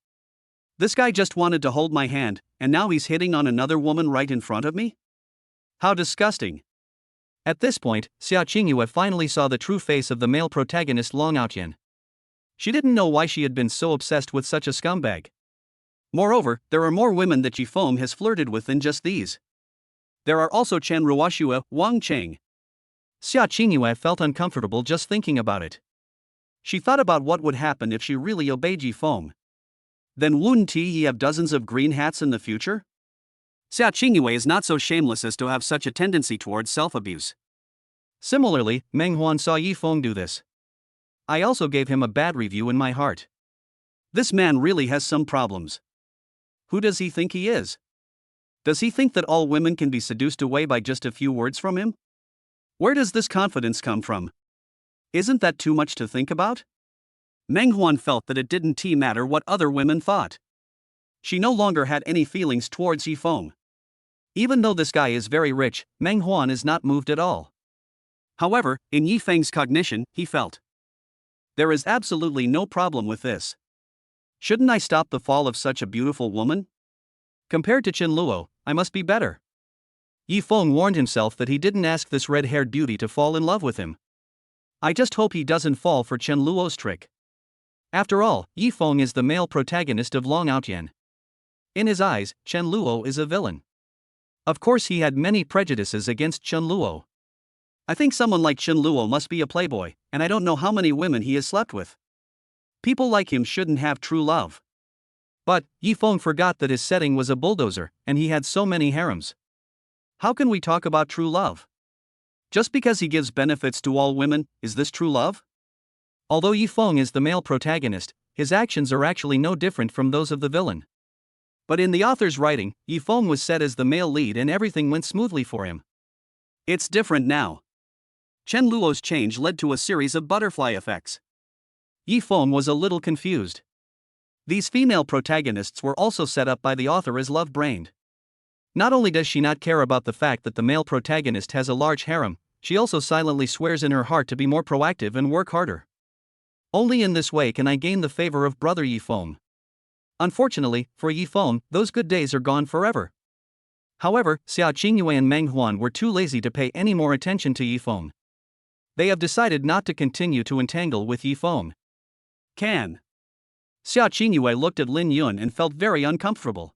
This guy just wanted to hold my hand, and now he's hitting on another woman right in front of me? How disgusting. At this point, Xiaoingua finally saw the true face of the male protagonist Long Outyan. She didn't know why she had been so obsessed with such a scumbag. Moreover, there are more women that Yifeng has flirted with than just these. There are also Chen Ruoxue, Wang Cheng. Xiaoingua felt uncomfortable just thinking about it. She thought about what would happen if she really obeyed Yifeng. Then wouldn't he have dozens of green hats in the future? Xiaoingua is not so shameless as to have such a tendency towards self-abuse. Similarly, Meng Huan saw Yifeng do this. I also gave him a bad review in my heart. This man really has some problems. Who does he think he is? Does he think that all women can be seduced away by just a few words from him? Where does this confidence come from? Isn't that too much to think about? Meng Huan felt that it didn't matter what other women thought. She no longer had any feelings towards Yifeng. Even though this guy is very rich, Meng Huan is not moved at all. However, in Yifeng's cognition, he felt, there is absolutely no problem with this. Shouldn't I stop the fall of such a beautiful woman? Compared to Chen Luo, I must be better. Yifeng warned himself that he didn't ask this red-haired beauty to fall in love with him. I just hope he doesn't fall for Chen Luo's trick. After all, Yifeng is the male protagonist of Long Outyan. In his eyes, Chen Luo is a villain. Of course, he had many prejudices against Chen Luo. I think someone like Chen Luo must be a playboy, and I don't know how many women he has slept with. People like him shouldn't have true love. But Yifeng forgot that his setting was a bulldozer, and he had so many harems. How can we talk about true love? Just because he gives benefits to all women, is this true love? Although Yifeng is the male protagonist, his actions are actually no different from those of the villain. But in the author's writing, Yifeng was set as the male lead and everything went smoothly for him. It's different now. Chen Luo's change led to a series of butterfly effects. Yifeng was a little confused. These female protagonists were also set up by the author as love-brained. Not only does she not care about the fact that the male protagonist has a large harem, she also silently swears in her heart to be more proactive and work harder. Only in this way can I gain the favor of brother Yifeng. Unfortunately, for Yifeng, those good days are gone forever. However, Xiaoingua and Meng Huan were too lazy to pay any more attention to Yifeng. They have decided not to continue to entangle with Yifeng. Xiaoingua looked at Lin Yun and felt very uncomfortable.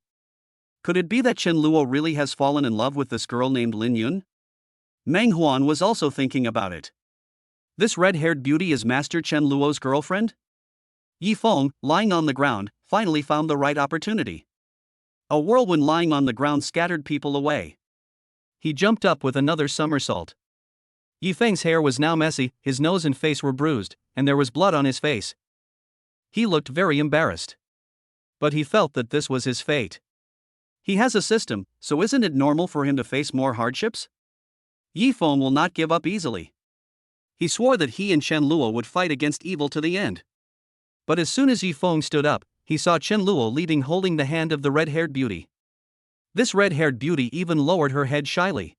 Could it be that Chen Luo really has fallen in love with this girl named Lin Yun? Meng Huan was also thinking about it. This red-haired beauty is Master Chen Luo's girlfriend? Yifeng, lying on the ground, finally found the right opportunity. A whirlwind lying on the ground scattered people away. He jumped up with another somersault. Yifeng's hair was now messy, his nose and face were bruised, and there was blood on his face. He looked very embarrassed. But he felt that this was his fate. He has a system, so isn't it normal for him to face more hardships? Yifeng will not give up easily. He swore that he and Chen Luo would fight against evil to the end. But as soon as Yifeng stood up, he saw Chen Luo leading holding the hand of the red-haired beauty. This red-haired beauty even lowered her head shyly.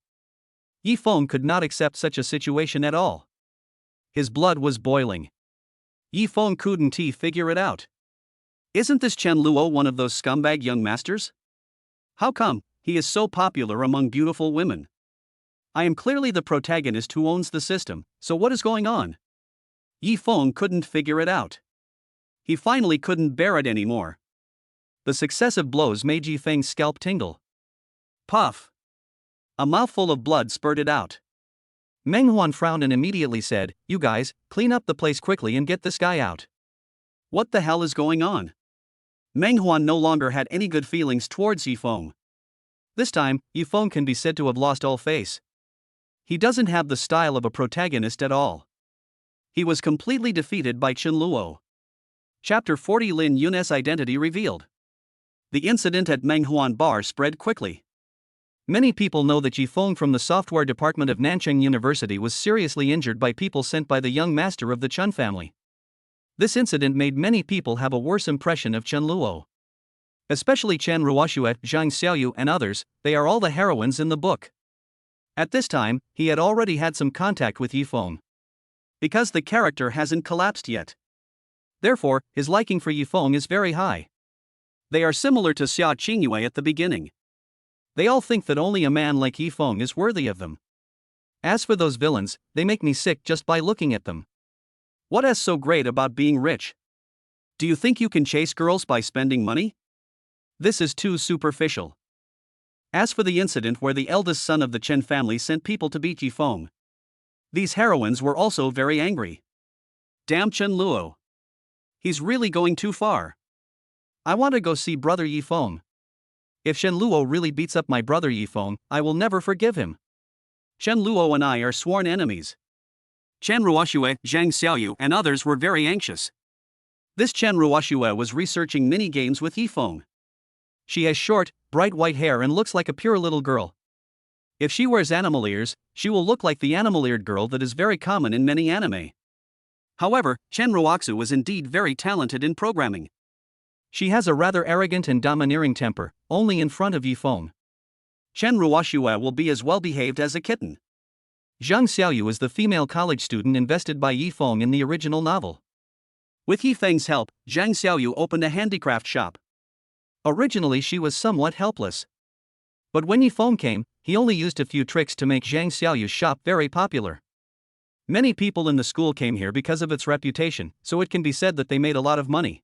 Yifeng could not accept such a situation at all. His blood was boiling. Yifeng couldn't figure it out. Isn't this Chen Luo one of those scumbag young masters? How come he is so popular among beautiful women? I am clearly the protagonist who owns the system, so what is going on? Yifeng couldn't figure it out. He finally couldn't bear it anymore. The successive blows made Yifeng's scalp tingle. Puff! A mouthful of blood spurted out. Meng Huan frowned and immediately said, "You guys, clean up the place quickly and get this guy out." What the hell is going on? Meng Huan no longer had any good feelings towards Yifeng. This time, Yifeng can be said to have lost all face. He doesn't have the style of a protagonist at all. He was completely defeated by Chen Luo. Chapter 40 Lin Yun's identity revealed. The incident at Meng Huan Bar spread quickly. Many people know that Yifeng from the software department of Nanchang University was seriously injured by people sent by the young master of the Chen family. This incident made many people have a worse impression of Chen Luo. Especially Chen Ruoxue, Zhang Xiaoyu and others, they are all the heroines in the book. At this time, he had already had some contact with Yifeng. Because the character hasn't collapsed yet. Therefore, his liking for Yifeng is very high. They are similar to Xiaoingua at the beginning. They all think that only a man like Yifeng is worthy of them. As for those villains, they make me sick just by looking at them. What is so great about being rich? Do you think you can chase girls by spending money? This is too superficial. As for the incident where the eldest son of the Chen family sent people to beat Yifeng, these heroines were also very angry. Damn Chen Luo. He's really going too far. I want to go see brother Yi Feng. If Chen Luo really beats up my brother Yi Feng, I will never forgive him. Chen Luo and I are sworn enemies. Chen Ruoxue, Zhang Xiaoyu, and others were very anxious. This Chen Ruoxue was researching mini-games with Yi Feng. She has short, bright white hair and looks like a pure little girl. If she wears animal ears, she will look like the animal-eared girl that is very common in many anime. However, Chen Ruoxu was indeed very talented in programming. She has a rather arrogant and domineering temper, only in front of Yi Feng. Chen Ruoxue will be as well behaved as a kitten. Zhang Xiaoyu is the female college student invested by Yi Feng in the original novel. With Yi Feng's help, Zhang Xiaoyu opened a handicraft shop. Originally she was somewhat helpless. But when Yi Feng came, he only used a few tricks to make Zhang Xiaoyu's shop very popular. Many people in the school came here because of its reputation, so it can be said that they made a lot of money.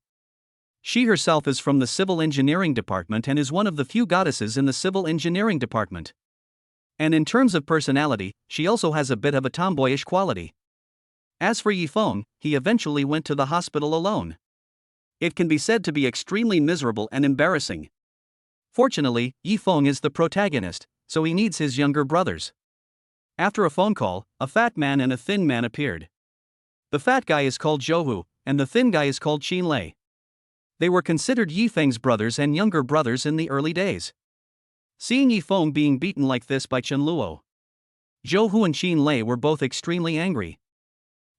She herself is from the civil engineering department and is one of the few goddesses in the civil engineering department. And in terms of personality, she also has a bit of a tomboyish quality. As for Yi Feng, he eventually went to the hospital alone. It can be said to be extremely miserable and embarrassing. Fortunately, Yi Feng is the protagonist, so he needs his younger brothers. After a phone call, a fat man and a thin man appeared. The fat guy is called Zhou, and the thin guy is called Qin Lei. They were considered Yi Feng's brothers and younger brothers in the early days. Seeing Yi Feng being beaten like this by Chen Luo, Zhou and Qin Lei were both extremely angry.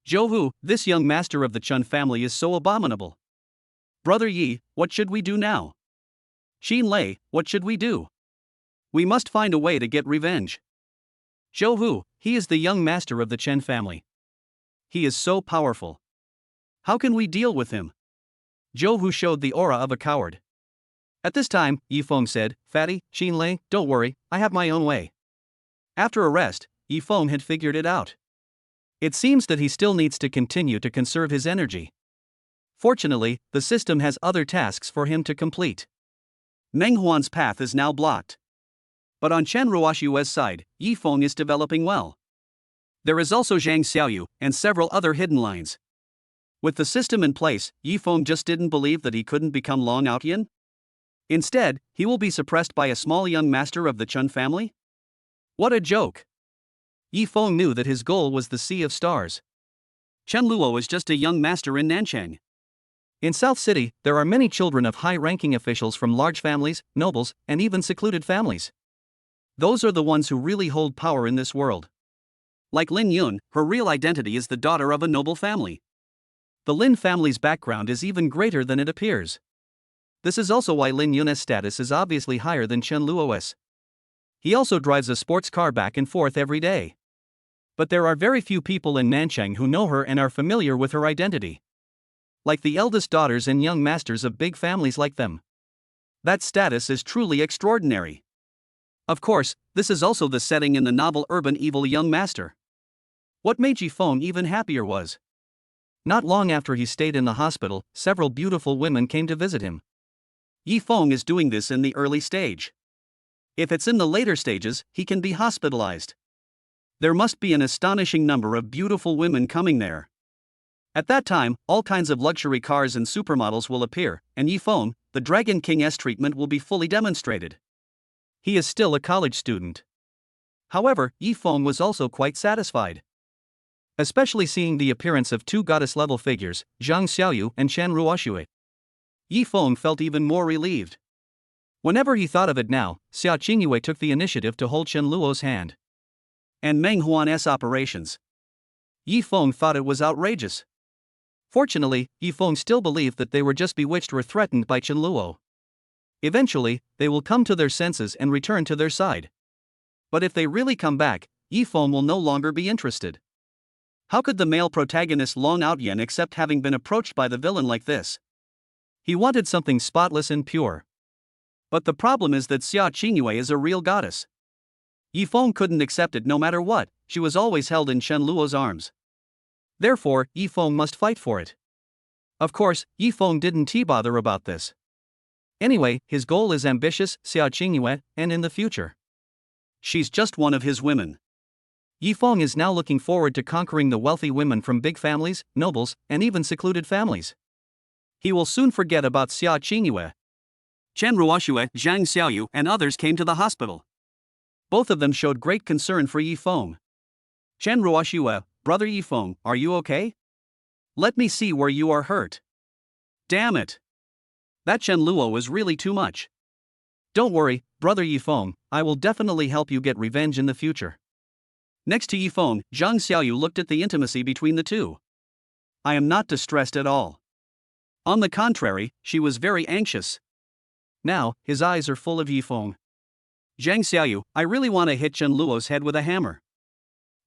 Zhou, this young master of the Chen family is so abominable. Brother Yi, what should we do now? Qin Lei, what should we do? We must find a way to get revenge. Zhou, he is the young master of the Chen family. He is so powerful. How can we deal with him? Zhou showed the aura of a coward. At this time, Yi Feng said, "Fatty, Qin Lei, don't worry, I have my own way." After a rest, Yi Feng had figured it out. It seems that he still needs to continue to conserve his energy. Fortunately, the system has other tasks for him to complete. Meng Huan's path is now blocked. But on Chen Ruoxue's side, Yi Feng is developing well. There is also Zhang Xiaoyu and several other hidden lines. With the system in place, Yi Feng just didn't believe that he couldn't become Long Outyan. Instead, he will be suppressed by a small young master of the Chen family? What a joke! Yi Feng knew that his goal was the Sea of Stars. Chen Luo is just a young master in Nanchang. In South City, there are many children of high-ranking officials from large families, nobles, and even secluded families. Those are the ones who really hold power in this world. Like Lin Yun, her real identity is the daughter of a noble family. The Lin family's background is even greater than it appears. This is also why Lin Yun's status is obviously higher than Chen Luo's. He also drives a sports car back and forth every day. But there are very few people in Nanchang who know her and are familiar with her identity. Like the eldest daughters and young masters of big families like them. That status is truly extraordinary. Of course, this is also the setting in the novel Urban Evil Young Master. What made Yi Feng even happier was, not long after he stayed in the hospital, several beautiful women came to visit him. Yi Feng is doing this in the early stage. If it's in the later stages, he can be hospitalized. There must be an astonishing number of beautiful women coming there. At that time, all kinds of luxury cars and supermodels will appear, and Yi Feng, the Dragon King's treatment will be fully demonstrated. He is still a college student. However, Yi Feng was also quite satisfied. Especially seeing the appearance of two goddess-level figures, Zhang Xiaoyu and Chen Ruoxue. Yi Feng felt even more relieved. Whenever he thought of it now, Xiaoingua took the initiative to hold Chen Luo's hand. And Meng Huan's operations. Yi Feng thought it was outrageous. Fortunately, Yi Feng still believed that they were just bewitched or threatened by Chen Luo. Eventually, they will come to their senses and return to their side. But if they really come back, Yi Feng will no longer be interested. How could the male protagonist Long Outyan accept having been approached by the villain like this? He wanted something spotless and pure. But the problem is that Xiaoingua is a real goddess. Yi Feng couldn't accept it no matter what, she was always held in Chen Luo's arms. Therefore, Yi Feng must fight for it. Of course, Yi Feng didn't bother about this. Anyway, his goal is ambitious, Xiaoingua, and in the future. She's just one of his women. Yifeng is now looking forward to conquering the wealthy women from big families, nobles, and even secluded families. He will soon forget about Xiaoingua. Chen Ruoxue, Zhang Xiaoyu, and others came to the hospital. Both of them showed great concern for Yifeng. Chen Ruoxue, brother Yifeng, are you okay? Let me see where you are hurt. Damn it. That Chen Luo is really too much. Don't worry, brother Yifeng, I will definitely help you get revenge in the future. Next to Yifeng, Zhang Xiaoyu looked at the intimacy between the two. I am not distressed at all. On the contrary, she was very anxious. Now, his eyes are full of Yifeng. Zhang Xiaoyu, I really want to hit Chen Luo's head with a hammer.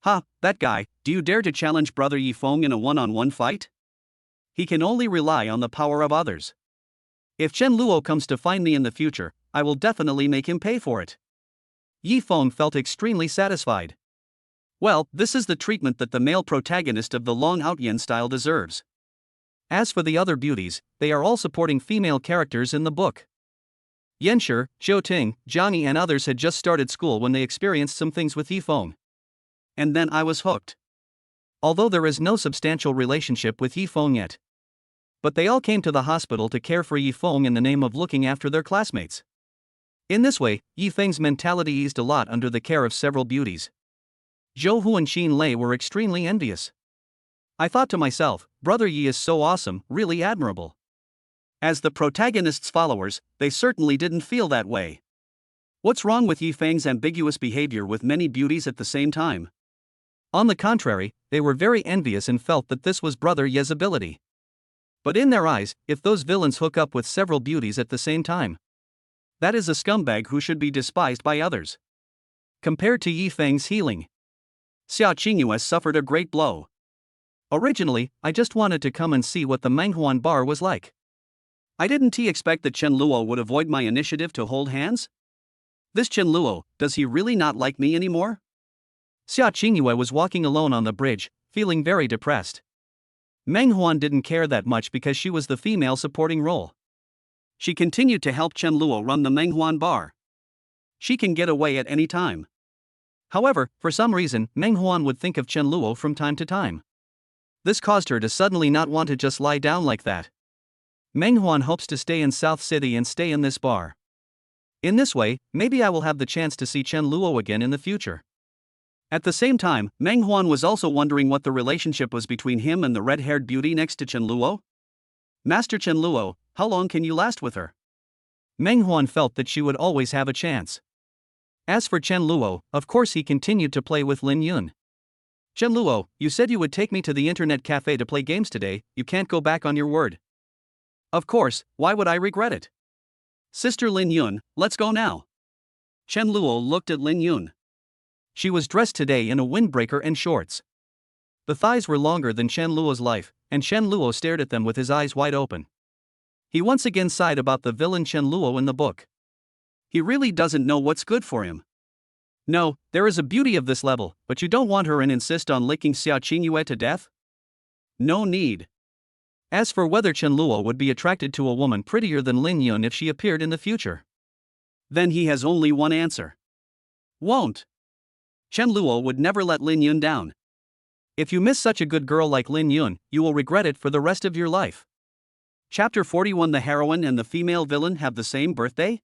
Ha, that guy, do you dare to challenge brother Yifeng in a one-on-one fight? He can only rely on the power of others. If Chen Luo comes to find me in the future, I will definitely make him pay for it. Yifeng felt extremely satisfied. Well, this is the treatment that the male protagonist of the Long Outyen style deserves. As for the other beauties, they are all supporting female characters in the book. Yanshi, Zhou Jiangyi and others had just started school when they experienced some things with Yifeng. And then I was hooked. Although there is no substantial relationship with Yifeng yet. But they all came to the hospital to care for Yifeng in the name of looking after their classmates. In this way, Yifeng's mentality eased a lot under the care of several beauties. Zhou Hu and Xin Lei were extremely envious. I thought to myself, brother Yi is so awesome, really admirable. As the protagonist's followers, they certainly didn't feel that way. What's wrong with Yifeng's ambiguous behavior with many beauties at the same time? On the contrary, they were very envious and felt that this was brother Ye's ability. But in their eyes, if those villains hook up with several beauties at the same time, that is a scumbag who should be despised by others. Compared to Yifeng's healing, Xiaoingua suffered a great blow. Originally, I just wanted to come and see what the Manghuan bar was like. I didn't expect that Chen Luo would avoid my initiative to hold hands. This Chen Luo, does he really not like me anymore? Xiaoingua was walking alone on the bridge, feeling very depressed. Menghuan didn't care that much because she was the female supporting role. She continued to help Chen Luo run the Menghuan bar. She can get away at any time. However, for some reason, Menghuan would think of Chen Luo from time to time. This caused her to suddenly not want to just lie down like that. Menghuan hopes to stay in South City and stay in this bar. In this way, maybe I will have the chance to see Chen Luo again in the future. At the same time, Menghuan was also wondering what the relationship was between him and the red-haired beauty next to Chen Luo. Master Chen Luo, how long can you last with her? Menghuan felt that she would always have a chance. As for Chen Luo, of course he continued to play with Lin Yun. Chen Luo, you said you would take me to the internet cafe to play games today, you can't go back on your word. Of course, why would I regret it? Sister Lin Yun, let's go now. Chen Luo looked at Lin Yun. She was dressed today in a windbreaker and shorts. The thighs were longer than Chen Luo's life, and Chen Luo stared at them with his eyes wide open. He once again sighed about the villain Chen Luo in the book. He really doesn't know what's good for him. No, there is a beauty of this level, but you don't want her and insist on licking Xiaoingua to death? No need. As for whether Chen Luo would be attracted to a woman prettier than Lin Yun if she appeared in the future, then he has only one answer. Won't. Chen Luo would never let Lin Yun down. If you miss such a good girl like Lin Yun, you will regret it for the rest of your life. Chapter 41. The heroine and the female villain have the same birthday?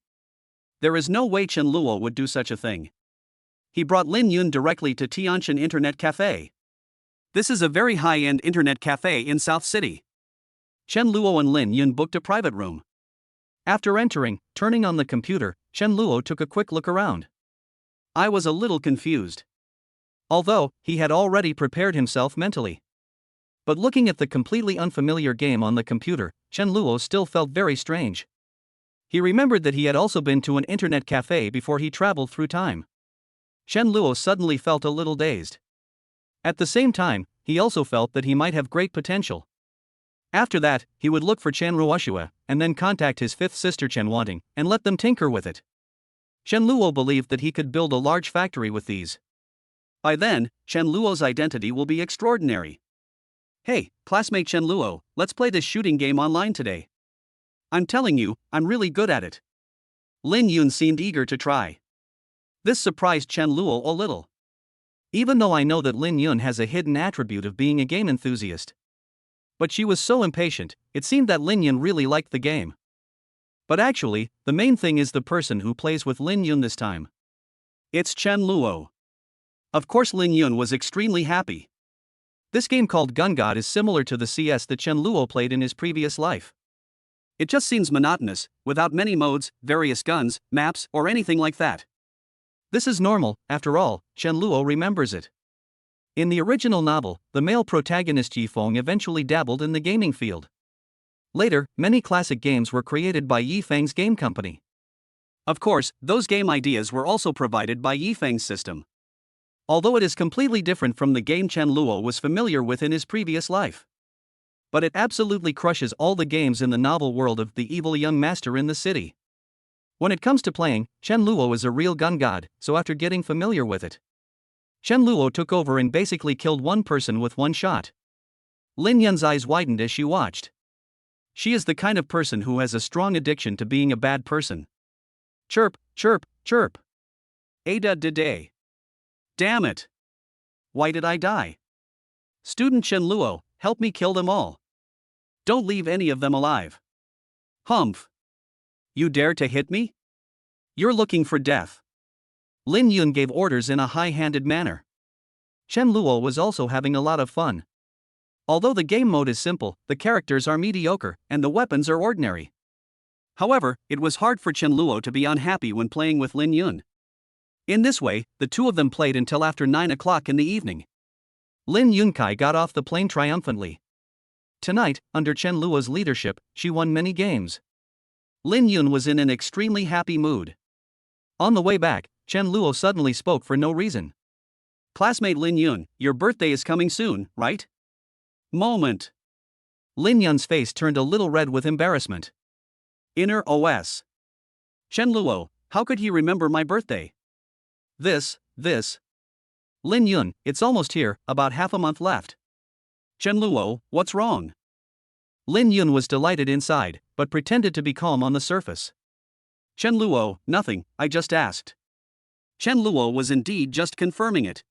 There is no way Chen Luo would do such a thing. He brought Lin Yun directly to Tianshan Internet Cafe. This is a very high-end internet cafe in South City. Chen Luo and Lin Yun booked a private room. After entering, turning on the computer, Chen Luo took a quick look around. I was a little confused. Although, he had already prepared himself mentally. But looking at the completely unfamiliar game on the computer, Chen Luo still felt very strange. He remembered that he had also been to an internet cafe before he traveled through time. Chen Luo suddenly felt a little dazed. At the same time, he also felt that he might have great potential. After that, he would look for Chen Ruoxue, and then contact his fifth sister Chen Wanting, and let them tinker with it. Chen Luo believed that he could build a large factory with these. By then, Chen Luo's identity will be extraordinary. Hey, classmate Chen Luo, let's play this shooting game online today. I'm telling you, I'm really good at it. Lin Yun seemed eager to try. This surprised Chen Luo a little. Even though I know that Lin Yun has a hidden attribute of being a game enthusiast. But she was so impatient, it seemed that Lin Yun really liked the game. But actually, the main thing is the person who plays with Lin Yun this time. It's Chen Luo. Of course Lin Yun was extremely happy. This game called Gun God is similar to the CS that Chen Luo played in his previous life. It just seems monotonous, without many modes, various guns, maps, or anything like that. This is normal, after all, Chen Luo remembers it. In the original novel, the male protagonist Yifeng eventually dabbled in the gaming field. Later, many classic games were created by Yifeng's game company. Of course, those game ideas were also provided by Yifeng's system. Although it is completely different from the game Chen Luo was familiar with in his previous life. But it absolutely crushes all the games in the novel world of the evil young master in the city. When it comes to playing, Chen Luo is a real gun god, so after getting familiar with it, Chen Luo took over and basically killed one person with one shot. Lin Yun's eyes widened as she watched. She is the kind of person who has a strong addiction to being a bad person. Chirp, chirp, chirp. Ada de day. Damn it. Why did I die? Student Chen Luo, help me kill them all. Don't leave any of them alive. Humph. You dare to hit me? You're looking for death. Lin Yun gave orders in a high-handed manner. Chen Luo was also having a lot of fun. Although the game mode is simple, the characters are mediocre, and the weapons are ordinary. However, it was hard for Chen Luo to be unhappy when playing with Lin Yun. In this way, the two of them played until after 9 o'clock in the evening. Lin Yunkai got off the plane triumphantly. Tonight, under Chen Luo's leadership, she won many games. Lin Yun was in an extremely happy mood. On the way back, Chen Luo suddenly spoke for no reason. Classmate Lin Yun, your birthday is coming soon, right? Moment. Lin Yun's face turned a little red with embarrassment. Inner OS. Chen Luo, how could he remember my birthday? This. Lin Yun, it's almost here, about half a month left. Chen Luo, what's wrong? Lin Yun was delighted inside, but pretended to be calm on the surface. Chen Luo, nothing, I just asked. Chen Luo was indeed just confirming it.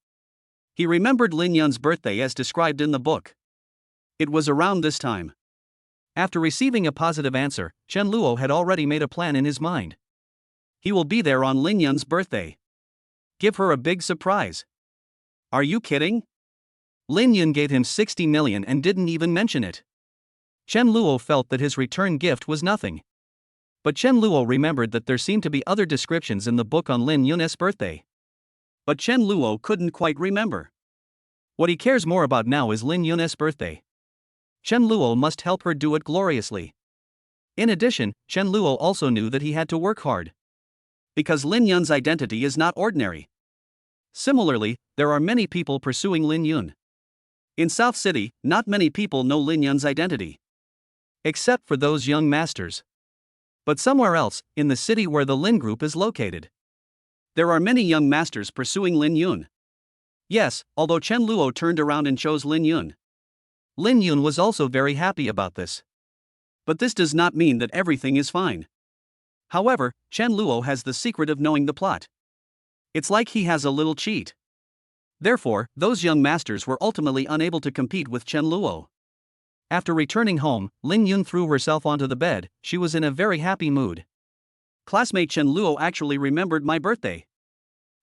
He remembered Lin Yun's birthday as described in the book. It was around this time. After receiving a positive answer, Chen Luo had already made a plan in his mind. He will be there on Lin Yun's birthday. Give her a big surprise. Are you kidding? Lin Yun gave him 60 million and didn't even mention it. Chen Luo felt that his return gift was nothing. But Chen Luo remembered that there seemed to be other descriptions in the book on Lin Yun's birthday. But Chen Luo couldn't quite remember. What he cares more about now is Lin Yun's birthday. Chen Luo must help her do it gloriously. In addition, Chen Luo also knew that he had to work hard. Because Lin Yun's identity is not ordinary. Similarly, there are many people pursuing Lin Yun. In South City, not many people know Lin Yun's identity. Except for those young masters. But somewhere else, in the city where the Lin group is located, there are many young masters pursuing Lin Yun. Yes, although Chen Luo turned around and chose Lin Yun. Lin Yun was also very happy about this. But this does not mean that everything is fine. However, Chen Luo has the secret of knowing the plot. It's like he has a little cheat. Therefore, those young masters were ultimately unable to compete with Chen Luo. After returning home, Lin Yun threw herself onto the bed. She was in a very happy mood. Classmate Chen Luo actually remembered my birthday.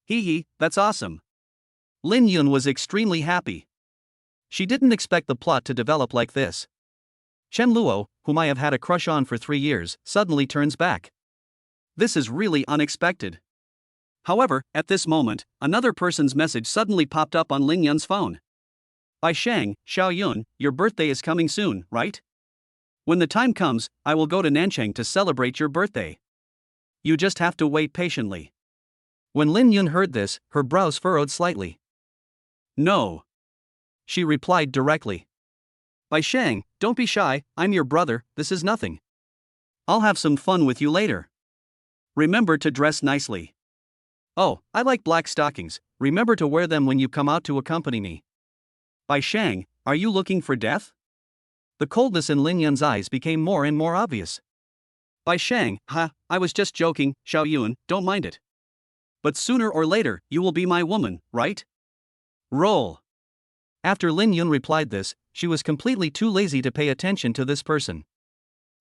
Hee, that's awesome. Lin Yun was extremely happy. She didn't expect the plot to develop like this. Chen Luo, whom I have had a crush on for 3 years, suddenly turns back. This is really unexpected. However, at this moment, another person's message suddenly popped up on Lin Yun's phone. By Shang, Xiaoyun, your birthday is coming soon, right? When the time comes, I will go to Nanchang to celebrate your birthday. You just have to wait patiently. When Lin Yun heard this, her brows furrowed slightly. No. She replied directly. By Shang, don't be shy, I'm your brother, this is nothing. I'll have some fun with you later. Remember to dress nicely. Oh, I like black stockings, remember to wear them when you come out to accompany me. By Shang, are you looking for death? The coldness in Lin Yun's eyes became more and more obvious. By Shang, I was just joking, Xiaoyun, don't mind it. But sooner or later, you will be my woman, right? Roll. After Lin Yun replied this, she was completely too lazy to pay attention to this person.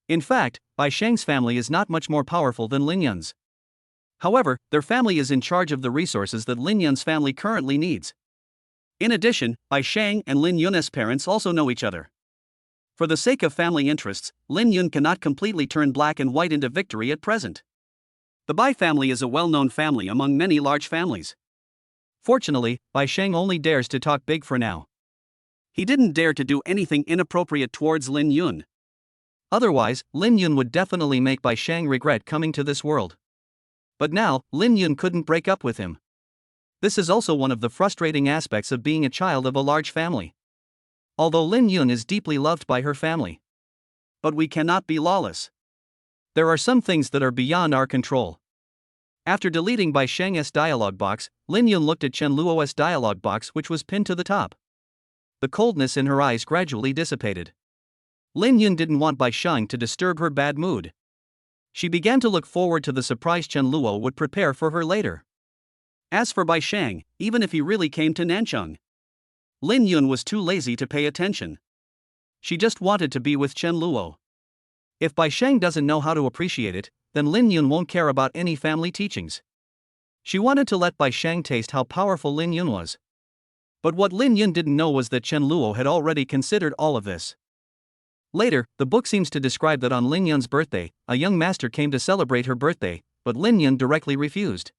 In fact, Bai Shang's family is not much more powerful than Lin Yun's. However, their family is in charge of the resources that Lin Yun's family currently needs. In addition, Bai Shang and Lin Yun's parents also know each other. For the sake of family interests, Lin Yun cannot completely turn black and white into victory at present. The Bai family is a well-known family among many large families. Fortunately, Bai Shang only dares to talk big for now. He didn't dare to do anything inappropriate towards Lin Yun. Otherwise, Lin Yun would definitely make Bai Shang regret coming to this world. But now, Lin Yun couldn't break up with him. This is also one of the frustrating aspects of being a child of a large family. Although Lin Yun is deeply loved by her family. But we cannot be lawless. There are some things that are beyond our control. After deleting Bai Shang's dialogue box, Lin Yun looked at Chen Luo's dialogue box, which was pinned to the top. The coldness in her eyes gradually dissipated. Lin Yun didn't want Bai Shang to disturb her bad mood. She began to look forward to the surprise Chen Luo would prepare for her later. As for Bai Shang, even if he really came to Nanchang, Lin Yun was too lazy to pay attention. She just wanted to be with Chen Luo. If Bai Shang doesn't know how to appreciate it, then Lin Yun won't care about any family teachings. She wanted to let Bai Shang taste how powerful Lin Yun was. But what Lin Yun didn't know was that Chen Luo had already considered all of this. Later, the book seems to describe that on Lin Yun's birthday, a young master came to celebrate her birthday, but Lin Yun directly refused.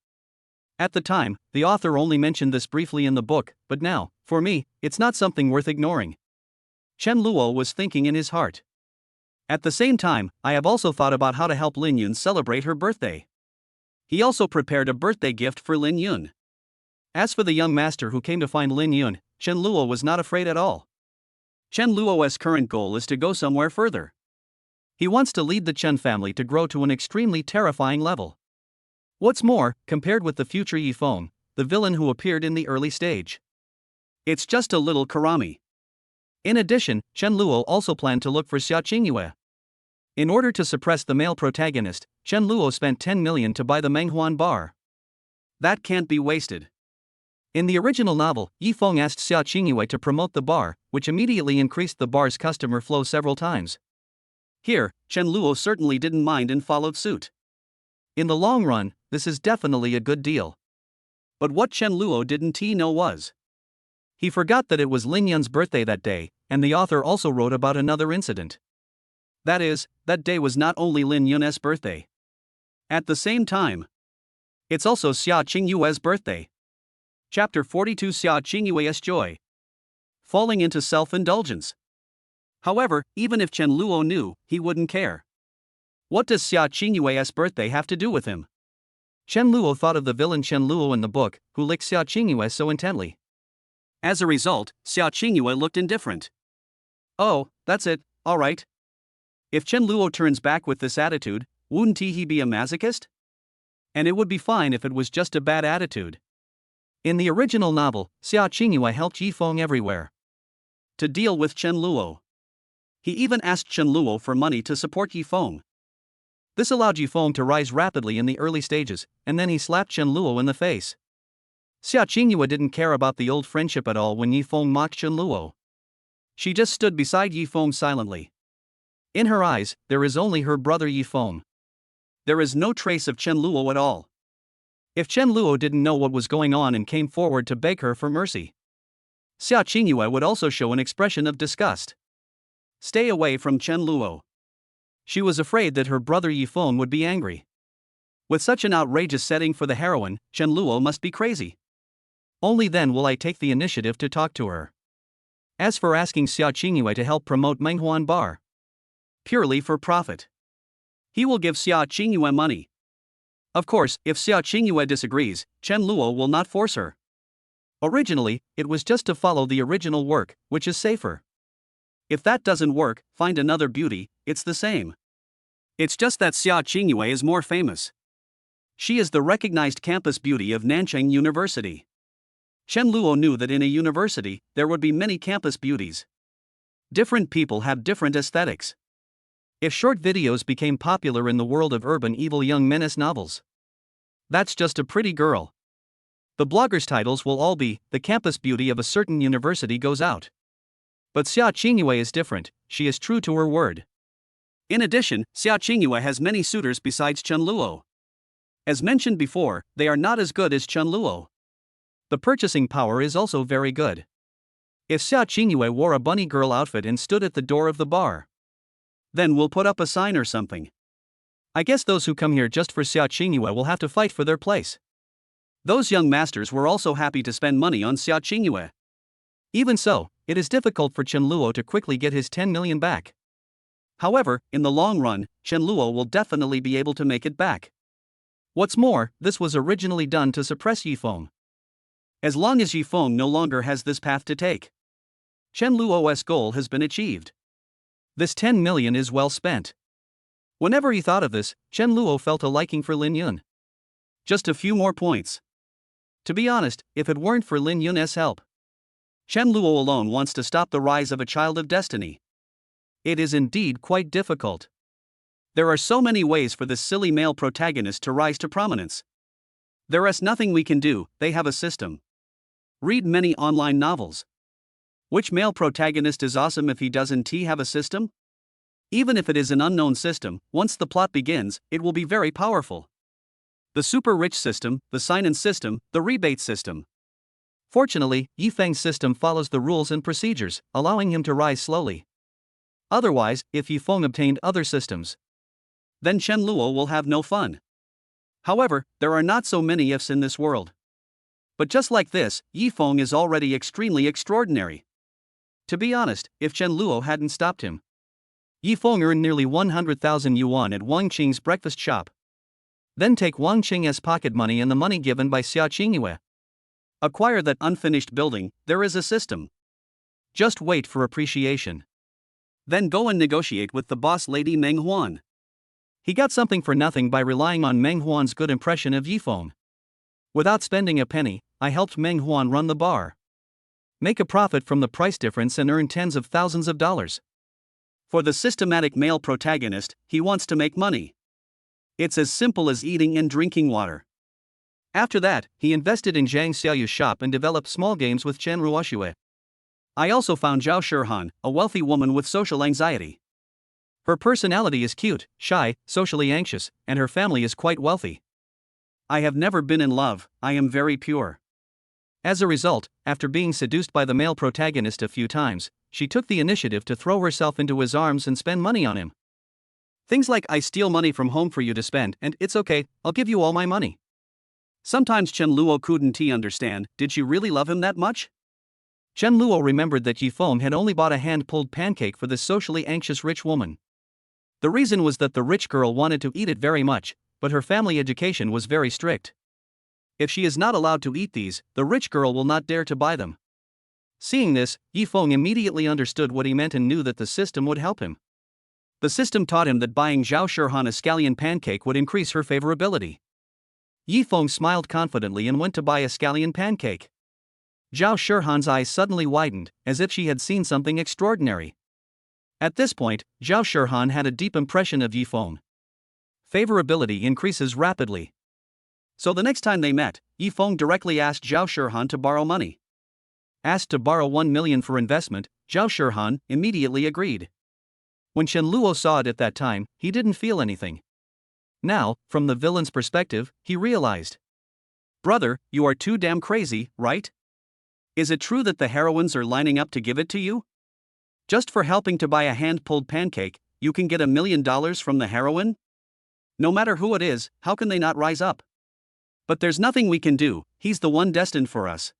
At the time, the author only mentioned this briefly in the book, but now, for me, it's not something worth ignoring. Chen Luo was thinking in his heart. At the same time, I have also thought about how to help Lin Yun celebrate her birthday. He also prepared a birthday gift for Lin Yun. As for the young master who came to find Lin Yun, Chen Luo was not afraid at all. Chen Luo's current goal is to go somewhere further. He wants to lead the Chen family to grow to an extremely terrifying level. What's more, compared with the future Yifeng, the villain who appeared in the early stage, it's just a little karami. In addition, Chen Luo also planned to look for Xiaoingua. In order to suppress the male protagonist, Chen Luo spent 10 million to buy the Menghuan bar. That can't be wasted. In the original novel, Yifeng asked Xiaoingua to promote the bar, which immediately increased the bar's customer flow several times. Here, Chen Luo certainly didn't mind and followed suit. In the long run, this is definitely a good deal. But what Chen Luo didn't know was, he forgot that it was Lin Yun's birthday that day, and the author also wrote about another incident. That is, that day was not only Lin Yun's birthday. At the same time, it's also Xiaoinghua's birthday. Chapter 42 Xiaoinghua's Joy. Falling into self-indulgence. However, even if Chen Luo knew, he wouldn't care. What does Xiaoinghua's birthday have to do with him? Chen Luo thought of the villain Chen Luo in the book, who licked Xiaoingua so intently. As a result, Xiaoingua looked indifferent. Oh, that's it, alright. If Chen Luo turns back with this attitude, wouldn't he be a masochist? And it would be fine if it was just a bad attitude. In the original novel, Xiaoingua helped Yifeng everywhere to deal with Chen Luo. He even asked Chen Luo for money to support Yifeng. This allowed Yifeng to rise rapidly in the early stages, and then he slapped Chen Luo in the face. Xiaoingua didn't care about the old friendship at all when Yifeng mocked Chen Luo. She just stood beside Yifeng silently. In her eyes, there is only her brother Yifeng. There is no trace of Chen Luo at all. If Chen Luo didn't know what was going on and came forward to beg her for mercy, Xiaoingua would also show an expression of disgust. Stay away from Chen Luo. She was afraid that her brother Yifeng would be angry. With such an outrageous setting for the heroine, Chen Luo must be crazy. Only then will I take the initiative to talk to her. As for asking Xiaoingua to help promote Menghuan bar, purely for profit, he will give Xiaoingua money. Of course, if Xiaoingua disagrees, Chen Luo will not force her. Originally, it was just to follow the original work, which is safer. If that doesn't work, find another beauty, it's the same. It's just that Xiaoingua is more famous. She is the recognized campus beauty of Nanchang University. Chen Luo knew that in a university, there would be many campus beauties. Different people have different aesthetics. If short videos became popular in the world of urban evil young menace novels, that's just a pretty girl. The bloggers' titles will all be, "The campus beauty of a certain university goes out." But Xiaoingua is different, she is true to her word. In addition, Xiaoingua has many suitors besides Chen Luo. As mentioned before, they are not as good as Chen Luo. The purchasing power is also very good. If Xiaoingua wore a bunny girl outfit and stood at the door of the bar, then we'll put up a sign or something. I guess those who come here just for Xiaoingua will have to fight for their place. Those young masters were also happy to spend money on Xiaoingua. Even so, it is difficult for Chen Luo to quickly get his 10 million back. However, in the long run, Chen Luo will definitely be able to make it back. What's more, this was originally done to suppress Yifeng. As long as Yifeng no longer has this path to take, Chen Luo's goal has been achieved. This 10 million is well spent. Whenever he thought of this, Chen Luo felt a liking for Lin Yun. Just a few more points. To be honest, if it weren't for Lin Yun's help, Chen Luo alone wants to stop the rise of a child of destiny. It is indeed quite difficult. There are so many ways for this silly male protagonist to rise to prominence. There is nothing we can do, they have a system. Read many online novels. Which male protagonist is awesome if he doesn't have a system? Even if it is an unknown system, once the plot begins, it will be very powerful. The super rich system, the sign-in system, the rebate system. Fortunately, Yifeng's system follows the rules and procedures, allowing him to rise slowly. Otherwise, if Yifeng obtained other systems, then Chen Luo will have no fun. However, there are not so many ifs in this world. But just like this, Yifeng is already extremely extraordinary. To be honest, if Chen Luo hadn't stopped him, Yifeng earned nearly 100,000 yuan at Wang Qing's breakfast shop. Then take Wang Qing's pocket money and the money given by Xiaoingua. Acquire that unfinished building, there is a system. Just wait for appreciation. Then go and negotiate with the boss lady Meng Huan. He got something for nothing by relying on Meng Huan's good impression of Yifeng. Without spending a penny, I helped Meng Huan run the bar. Make a profit from the price difference and earn tens of thousands of dollars. For the systematic male protagonist, he wants to make money. It's as simple as eating and drinking water. After that, he invested in Zhang Xiaoyu's shop and developed small games with Chen Ruoxue. I also found Zhao Shihan, a wealthy woman with social anxiety. Her personality is cute, shy, socially anxious, and her family is quite wealthy. I have never been in love, I am very pure. As a result, after being seduced by the male protagonist a few times, she took the initiative to throw herself into his arms and spend money on him. Things like, "I steal money from home for you to spend, and it's okay, I'll give you all my money." Sometimes Chen Luo couldn't understand, did she really love him that much? Chen Luo remembered that Yifeng had only bought a hand-pulled pancake for this socially anxious rich woman. The reason was that the rich girl wanted to eat it very much, but her family education was very strict. If she is not allowed to eat these, the rich girl will not dare to buy them. Seeing this, Yifeng immediately understood what he meant and knew that the system would help him. The system taught him that buying Zhao Shihan a scallion pancake would increase her favorability. Yifeng smiled confidently and went to buy a scallion pancake. Zhao Shihan's eyes suddenly widened, as if she had seen something extraordinary. At this point, Zhao Shihan had a deep impression of Yifeng. Favorability increases rapidly. So the next time they met, Yifeng directly asked Zhao Shihan to borrow money. Asked to borrow 1 million for investment, Zhao Shihan immediately agreed. When Chen Luo saw it at that time, he didn't feel anything. Now, from the villain's perspective, he realized. Brother, you are too damn crazy, right? Is it true that the heroines are lining up to give it to you? Just for helping to buy a hand-pulled pancake, you can get $1 million from the heroine? No matter who it is, how can they not rise up? But there's nothing we can do, he's the one destined for us.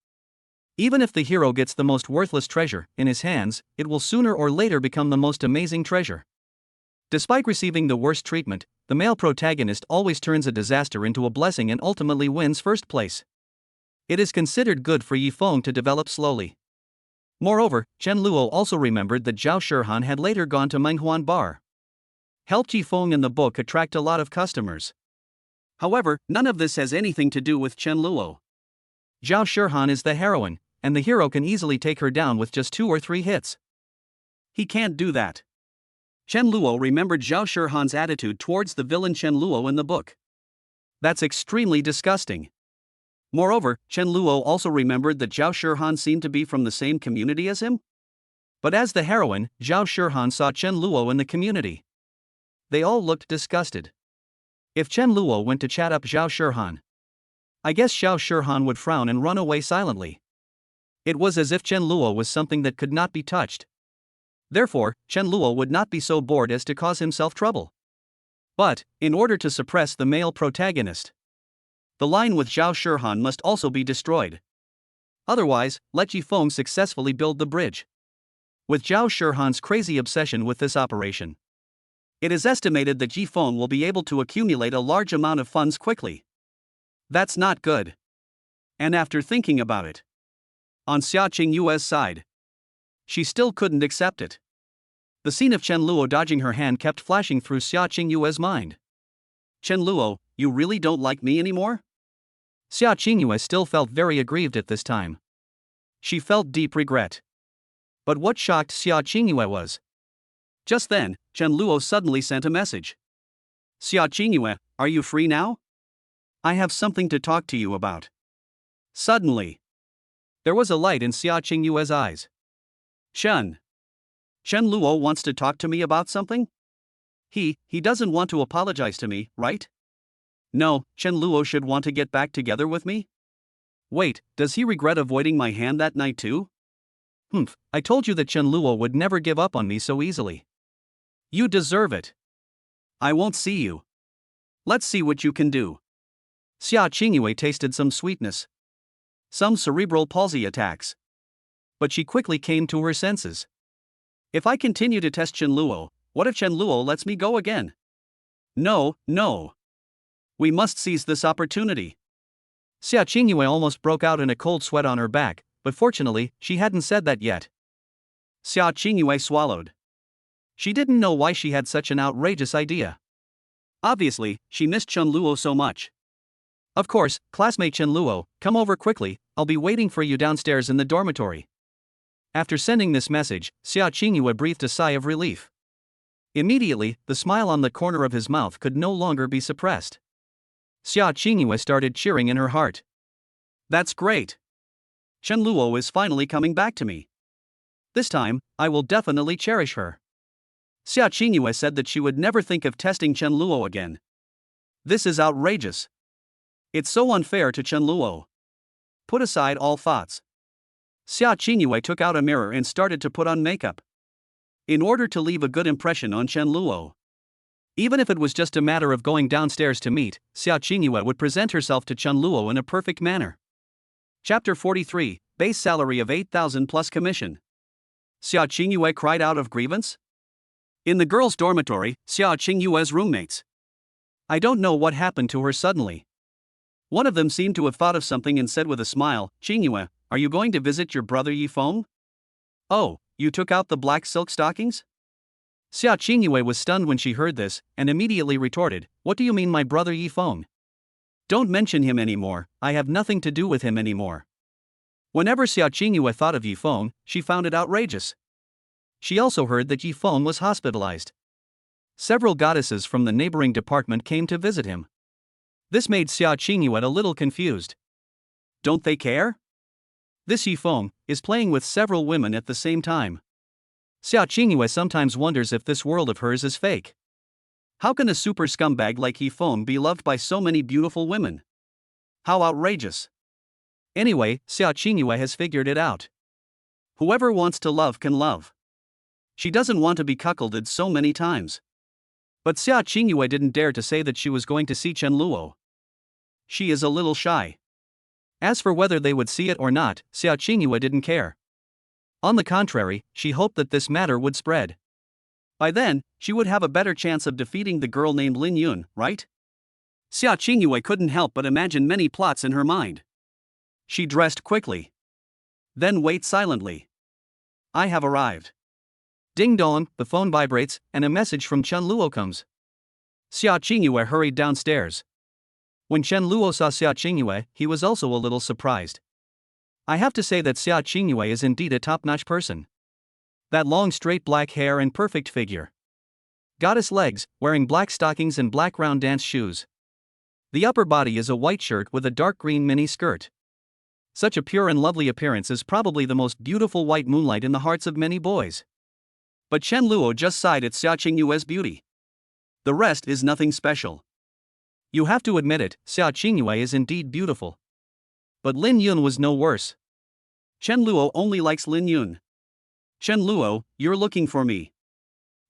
Even if the hero gets the most worthless treasure in his hands, it will sooner or later become the most amazing treasure. Despite receiving the worst treatment, the male protagonist always turns a disaster into a blessing and ultimately wins first place. It is considered good for Yifeng to develop slowly. Moreover, Chen Luo also remembered that Zhao Shihan had later gone to Menghuan Bar. Helped Yifeng in the book attract a lot of customers. However, none of this has anything to do with Chen Luo. Zhao Shihan is the heroine, and the hero can easily take her down with just 2 or 3 hits. He can't do that. Chen Luo remembered Zhao Shihan's attitude towards the villain Chen Luo in the book. That's extremely disgusting. Moreover, Chen Luo also remembered that Zhao Shihan seemed to be from the same community as him. But as the heroine, Zhao Shihan saw Chen Luo in the community. They all looked disgusted. If Chen Luo went to chat up Zhao Shihan, I guess Zhao Shihan would frown and run away silently. It was as if Chen Luo was something that could not be touched. Therefore, Chen Luo would not be so bored as to cause himself trouble. But, in order to suppress the male protagonist, the line with Zhao Shihan must also be destroyed. Otherwise, let Yifeng successfully build the bridge. With Zhao Shihan's crazy obsession with this operation, it is estimated that Yifeng will be able to accumulate a large amount of funds quickly. That's not good. And after thinking about it, on Xiaoinghua's side, she still couldn't accept it. The scene of Chen Luo dodging her hand kept flashing through Xiaoinghua's mind. Chen Luo, you really don't like me anymore? Xiaoinghua still felt very aggrieved at this time. She felt deep regret. But what shocked Xiaoinghua was, just then, Chen Luo suddenly sent a message. Xiaoinghua, are you free now? I have something to talk to you about. Suddenly, there was a light in Xiaoinghua's eyes. Chen Luo wants to talk to me about something? He doesn't want to apologize to me, right? No, Chen Luo should want to get back together with me? Wait, does he regret avoiding my hand that night too? I told you that Chen Luo would never give up on me so easily. You deserve it. I won't see you. Let's see what you can do. Xiaoinghui tasted some sweetness. Some cerebral palsy attacks. But she quickly came to her senses. If I continue to test Chen Luo, what if Chen Luo lets me go again? No. We must seize this opportunity. Xiaoinghui almost broke out in a cold sweat on her back, but fortunately, she hadn't said that yet. Xiaoinghui swallowed. She didn't know why she had such an outrageous idea. Obviously, she missed Chen Luo so much. Of course, classmate Chen Luo, come over quickly, I'll be waiting for you downstairs in the dormitory. After sending this message, Xiaoinghui breathed a sigh of relief. Immediately, the smile on the corner of his mouth could no longer be suppressed. Xiaoinghui started cheering in her heart. That's great. Chen Luo is finally coming back to me. This time, I will definitely cherish her. Xiaoinghui said that she would never think of testing Chen Luo again. This is outrageous. It's so unfair to Chen Luo. Put aside all thoughts. Xiaoinghui took out a mirror and started to put on makeup. In order to leave a good impression on Chen Luo. Even if it was just a matter of going downstairs to meet, Xiaoinghui would present herself to Chen Luo in a perfect manner. Chapter 43, Base Salary of 8,000 plus Commission. Xiaoinghui cried out of grievance. In the girls' dormitory, Xiaoinghua's roommates. I don't know what happened to her suddenly. One of them seemed to have thought of something and said with a smile, Qinghua, are you going to visit your brother Yifeng? Oh, you took out the black silk stockings? Xiaoinghui was stunned when she heard this, and immediately retorted, what do you mean my brother Yifeng? Don't mention him anymore, I have nothing to do with him anymore. Whenever Xiaoinghui thought of Yifeng, she found it outrageous. She also heard that Yifeng was hospitalized. Several goddesses from the neighboring department came to visit him. This made Xiaoinghui a little confused. Don't they care? This Yifeng is playing with several women at the same time. Xiaoinghui sometimes wonders if this world of hers is fake. How can a super scumbag like Yifeng be loved by so many beautiful women? How outrageous. Anyway, Xiaoinghui has figured it out. Whoever wants to love can love. She doesn't want to be cuckolded so many times. But Xiaoinghui didn't dare to say that she was going to see Chen Luo. She is a little shy. As for whether they would see it or not, Xiaoinghui didn't care. On the contrary, she hoped that this matter would spread. By then, she would have a better chance of defeating the girl named Lin Yun, right? Xiaoinghui couldn't help but imagine many plots in her mind. She dressed quickly. Then wait silently. I have arrived. Ding dong, the phone vibrates, and a message from Chen Luo comes. Xiaoinghui hurried downstairs. When Chen Luo saw Xiaoinghui, he was also a little surprised. I have to say that Xiaoinghui is indeed a top-notch person. That long straight black hair and perfect figure. Goddess legs, wearing black stockings and black round dance shoes. The upper body is a white shirt with a dark green mini skirt. Such a pure and lovely appearance is probably the most beautiful white moonlight in the hearts of many boys. But Chen Luo just sighed at Xiaoinghua's beauty. The rest is nothing special. You have to admit it, Xiaoingua is indeed beautiful. But Lin Yun was no worse. Chen Luo only likes Lin Yun. Chen Luo, you're looking for me.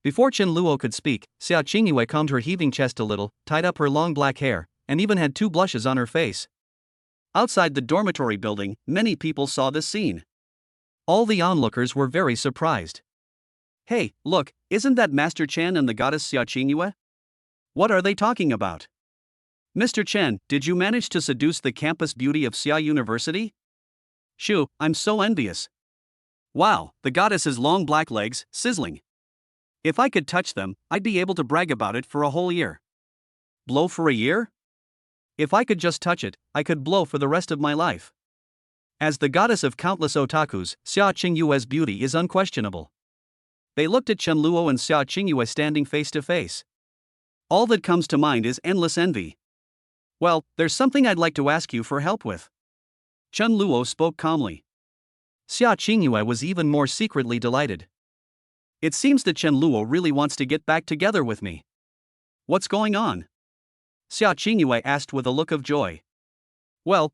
Before Chen Luo could speak, Xiaoingua combed her heaving chest a little, tied up her long black hair, and even had 2 blushes on her face. Outside the dormitory building, many people saw this scene. All the onlookers were very surprised. Hey, look, isn't that Master Chen and the goddess Xiaoingua? What are they talking about? Mr. Chen, did you manage to seduce the campus beauty of Xia University? Shoo, I'm so envious. Wow, the goddess's long black legs, sizzling. If I could touch them, I'd be able to brag about it for a whole year. Blow for a year? If I could just touch it, I could blow for the rest of my life. As the goddess of countless otakus, Xiaoinghua's beauty is unquestionable. They looked at Chen Luo and Xiaoingua standing face to face. All that comes to mind is endless envy. Well, there's something I'd like to ask you for help with. Chen Luo spoke calmly. Xiaoingua was even more secretly delighted. It seems that Chen Luo really wants to get back together with me. What's going on? Xiaoingua asked with a look of joy. Well,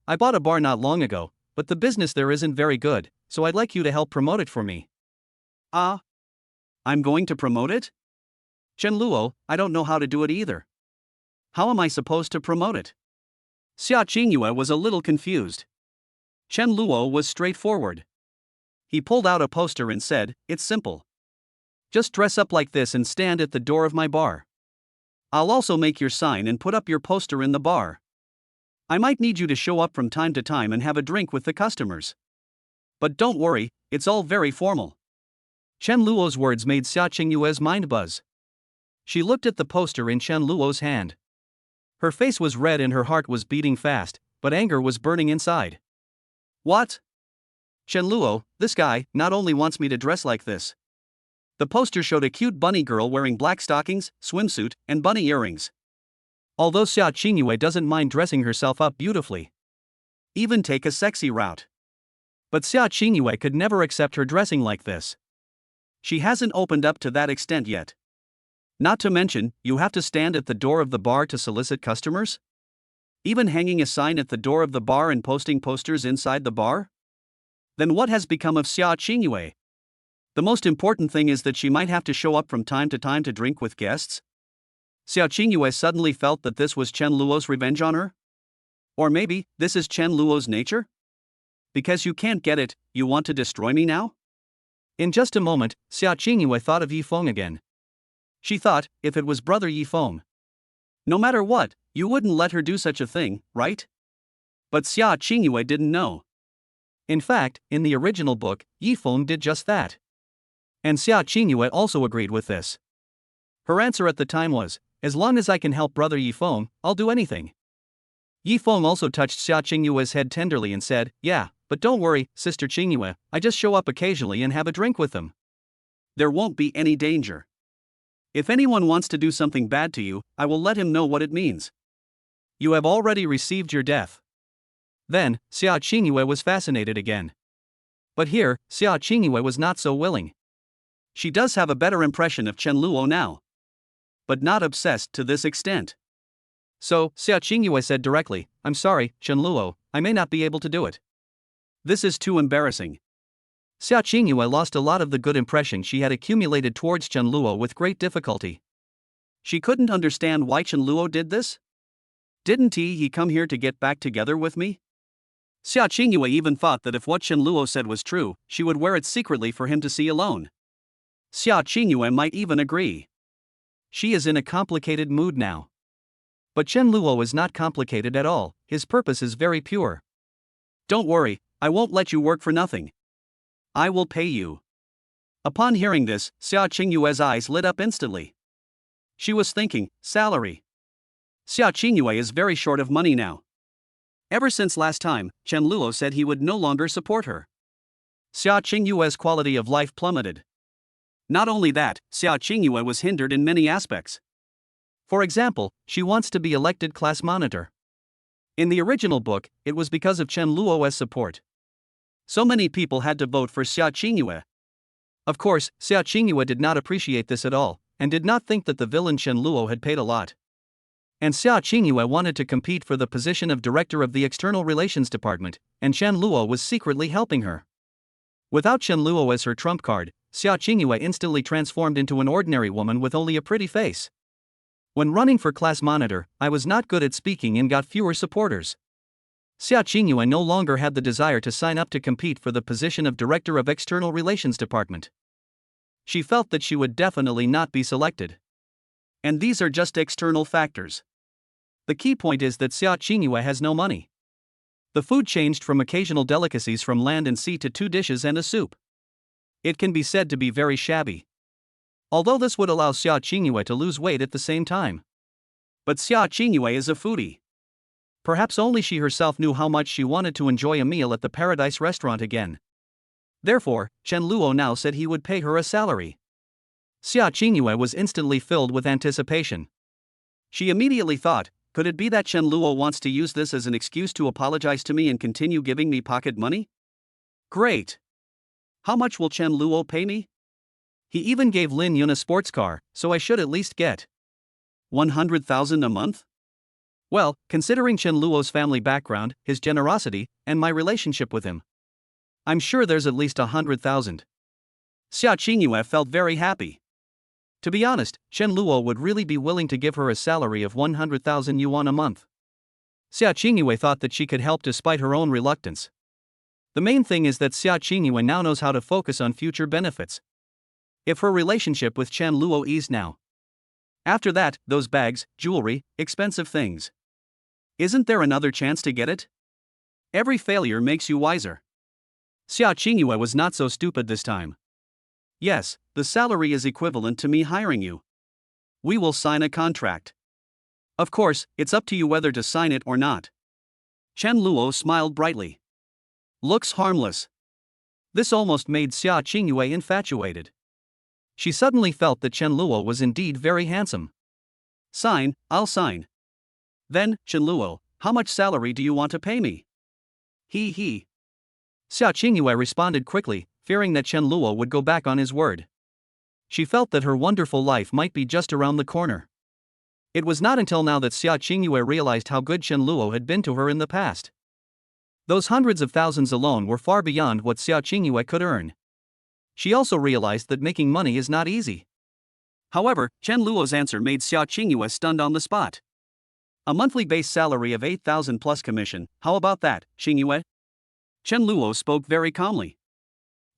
I bought a bar not long ago, but the business there isn't very good, so I'd like you to help promote it for me. Ah? I'm going to promote it? Chen Luo, I don't know how to do it either. How am I supposed to promote it? Xiaoingua was a little confused. Chen Luo was straightforward. He pulled out a poster and said, "It's simple. Just dress up like this and stand at the door of my bar. I'll also make your sign and put up your poster in the bar. I might need you to show up from time to time and have a drink with the customers. But don't worry, it's all very formal." Chen Luo's words made Xiaoinghua's mind buzz. She looked at the poster in Chen Luo's hand. Her face was red and her heart was beating fast, but anger was burning inside. What? Chen Luo, this guy not only wants me to dress like this. The poster showed a cute bunny girl wearing black stockings, swimsuit, and bunny earrings. Although Xiaoingua doesn't mind dressing herself up beautifully. Even take a sexy route. But Xiaoingua could never accept her dressing like this. She hasn't opened up to that extent yet. Not to mention, you have to stand at the door of the bar to solicit customers? Even hanging a sign at the door of the bar and posting posters inside the bar? Then what has become of Xiaoingua? The most important thing is that she might have to show up from time to drink with guests? Xiaoingua suddenly felt that this was Chen Luo's revenge on her? Or maybe, this is Chen Luo's nature? Because you can't get it, you want to destroy me now? In just a moment, Xiaoingua thought of Yifeng again. She thought, if it was brother Yifeng. No matter what, you wouldn't let her do such a thing, right? But Xiaoingua didn't know. In fact, in the original book, Yifeng did just that. And Xiaoingua also agreed with this. Her answer at the time was, as long as I can help brother Yifeng, I'll do anything. Yifeng also touched Xiaoinghua's head tenderly and said, yeah, but don't worry, Sister Qinghua, I just show up occasionally and have a drink with them. There won't be any danger. If anyone wants to do something bad to you, I will let him know what it means. You have already received your death. Then, Xiaoingua was fascinated again. But here, Xiaoingua was not so willing. She does have a better impression of Chen Luo now. But not obsessed to this extent. So, Xiaoingua said directly, I'm sorry, Chen Luo, I may not be able to do it. This is too embarrassing. Xiaoingua lost a lot of the good impression she had accumulated towards Chen Luo with great difficulty. She couldn't understand why Chen Luo did this. Didn't he come here to get back together with me? Xiaoingua even thought that if what Chen Luo said was true, she would wear it secretly for him to see alone. Xiaoingua might even agree. She is in a complicated mood now. But Chen Luo is not complicated at all, his purpose is very pure. Don't worry, I won't let you work for nothing. I will pay you. Upon hearing this, Xiaoinghua's eyes lit up instantly. She was thinking, salary. Xiaoingua is very short of money now. Ever since last time, Chen Luo said he would no longer support her. Xiaoinghua's quality of life plummeted. Not only that, Xiaoingua was hindered in many aspects. For example, she wants to be elected class monitor. In the original book, it was because of Chen Luo's support. So many people had to vote for Xiaoingua. Of course, Xiaoingua did not appreciate this at all, and did not think that the villain Chen Luo had paid a lot. And Xiaoingua wanted to compete for the position of director of the External Relations Department, and Chen Luo was secretly helping her. Without Chen Luo as her trump card, Xiaoingua instantly transformed into an ordinary woman with only a pretty face. When running for class monitor, I was not good at speaking and got fewer supporters. Xiaoingua no longer had the desire to sign up to compete for the position of director of External Relations Department. She felt that she would definitely not be selected. And these are just external factors. The key point is that Xiaoingua has no money. The food changed from occasional delicacies from land and sea to 2 dishes and a soup. It can be said to be very shabby. Although this would allow Xiaoingua to lose weight at the same time. But Xiaoingua is a foodie. Perhaps only she herself knew how much she wanted to enjoy a meal at the Paradise restaurant again. Therefore, Chen Luo now said he would pay her a salary. Xiaoingua was instantly filled with anticipation. She immediately thought, could it be that Chen Luo wants to use this as an excuse to apologize to me and continue giving me pocket money? Great! How much will Chen Luo pay me? He even gave Lin Yun a sports car, so I should at least get 100,000 a month? Well, considering Chen Luo's family background, his generosity, and my relationship with him, I'm sure there's at least 100,000. Xiaoingua felt very happy. To be honest, Chen Luo would really be willing to give her a salary of 100,000 yuan a month. Xiaoingua thought that she could help despite her own reluctance. The main thing is that Xiaoingua now knows how to focus on future benefits. If her relationship with Chen Luo eased now. After that, those bags, jewelry, expensive things. Isn't there another chance to get it? Every failure makes you wiser. Xiaoingua was not so stupid this time. Yes, the salary is equivalent to me hiring you. We will sign a contract. Of course, it's up to you whether to sign it or not. Chen Luo smiled brightly. Looks harmless. This almost made Xiaoingua infatuated. She suddenly felt that Chen Luo was indeed very handsome. Sign, I'll sign. Then, Chen Luo, how much salary do you want to pay me? He. Xiaoingua responded quickly, fearing that Chen Luo would go back on his word. She felt that her wonderful life might be just around the corner. It was not until now that Xiaoingua realized how good Chen Luo had been to her in the past. Those hundreds of thousands alone were far beyond what Xiaoingua could earn. She also realized that making money is not easy. However, Chen Luo's answer made Xiaoingua stunned on the spot. A monthly base salary of 8,000 plus commission, how about that, Xingyue? Chen Luo spoke very calmly.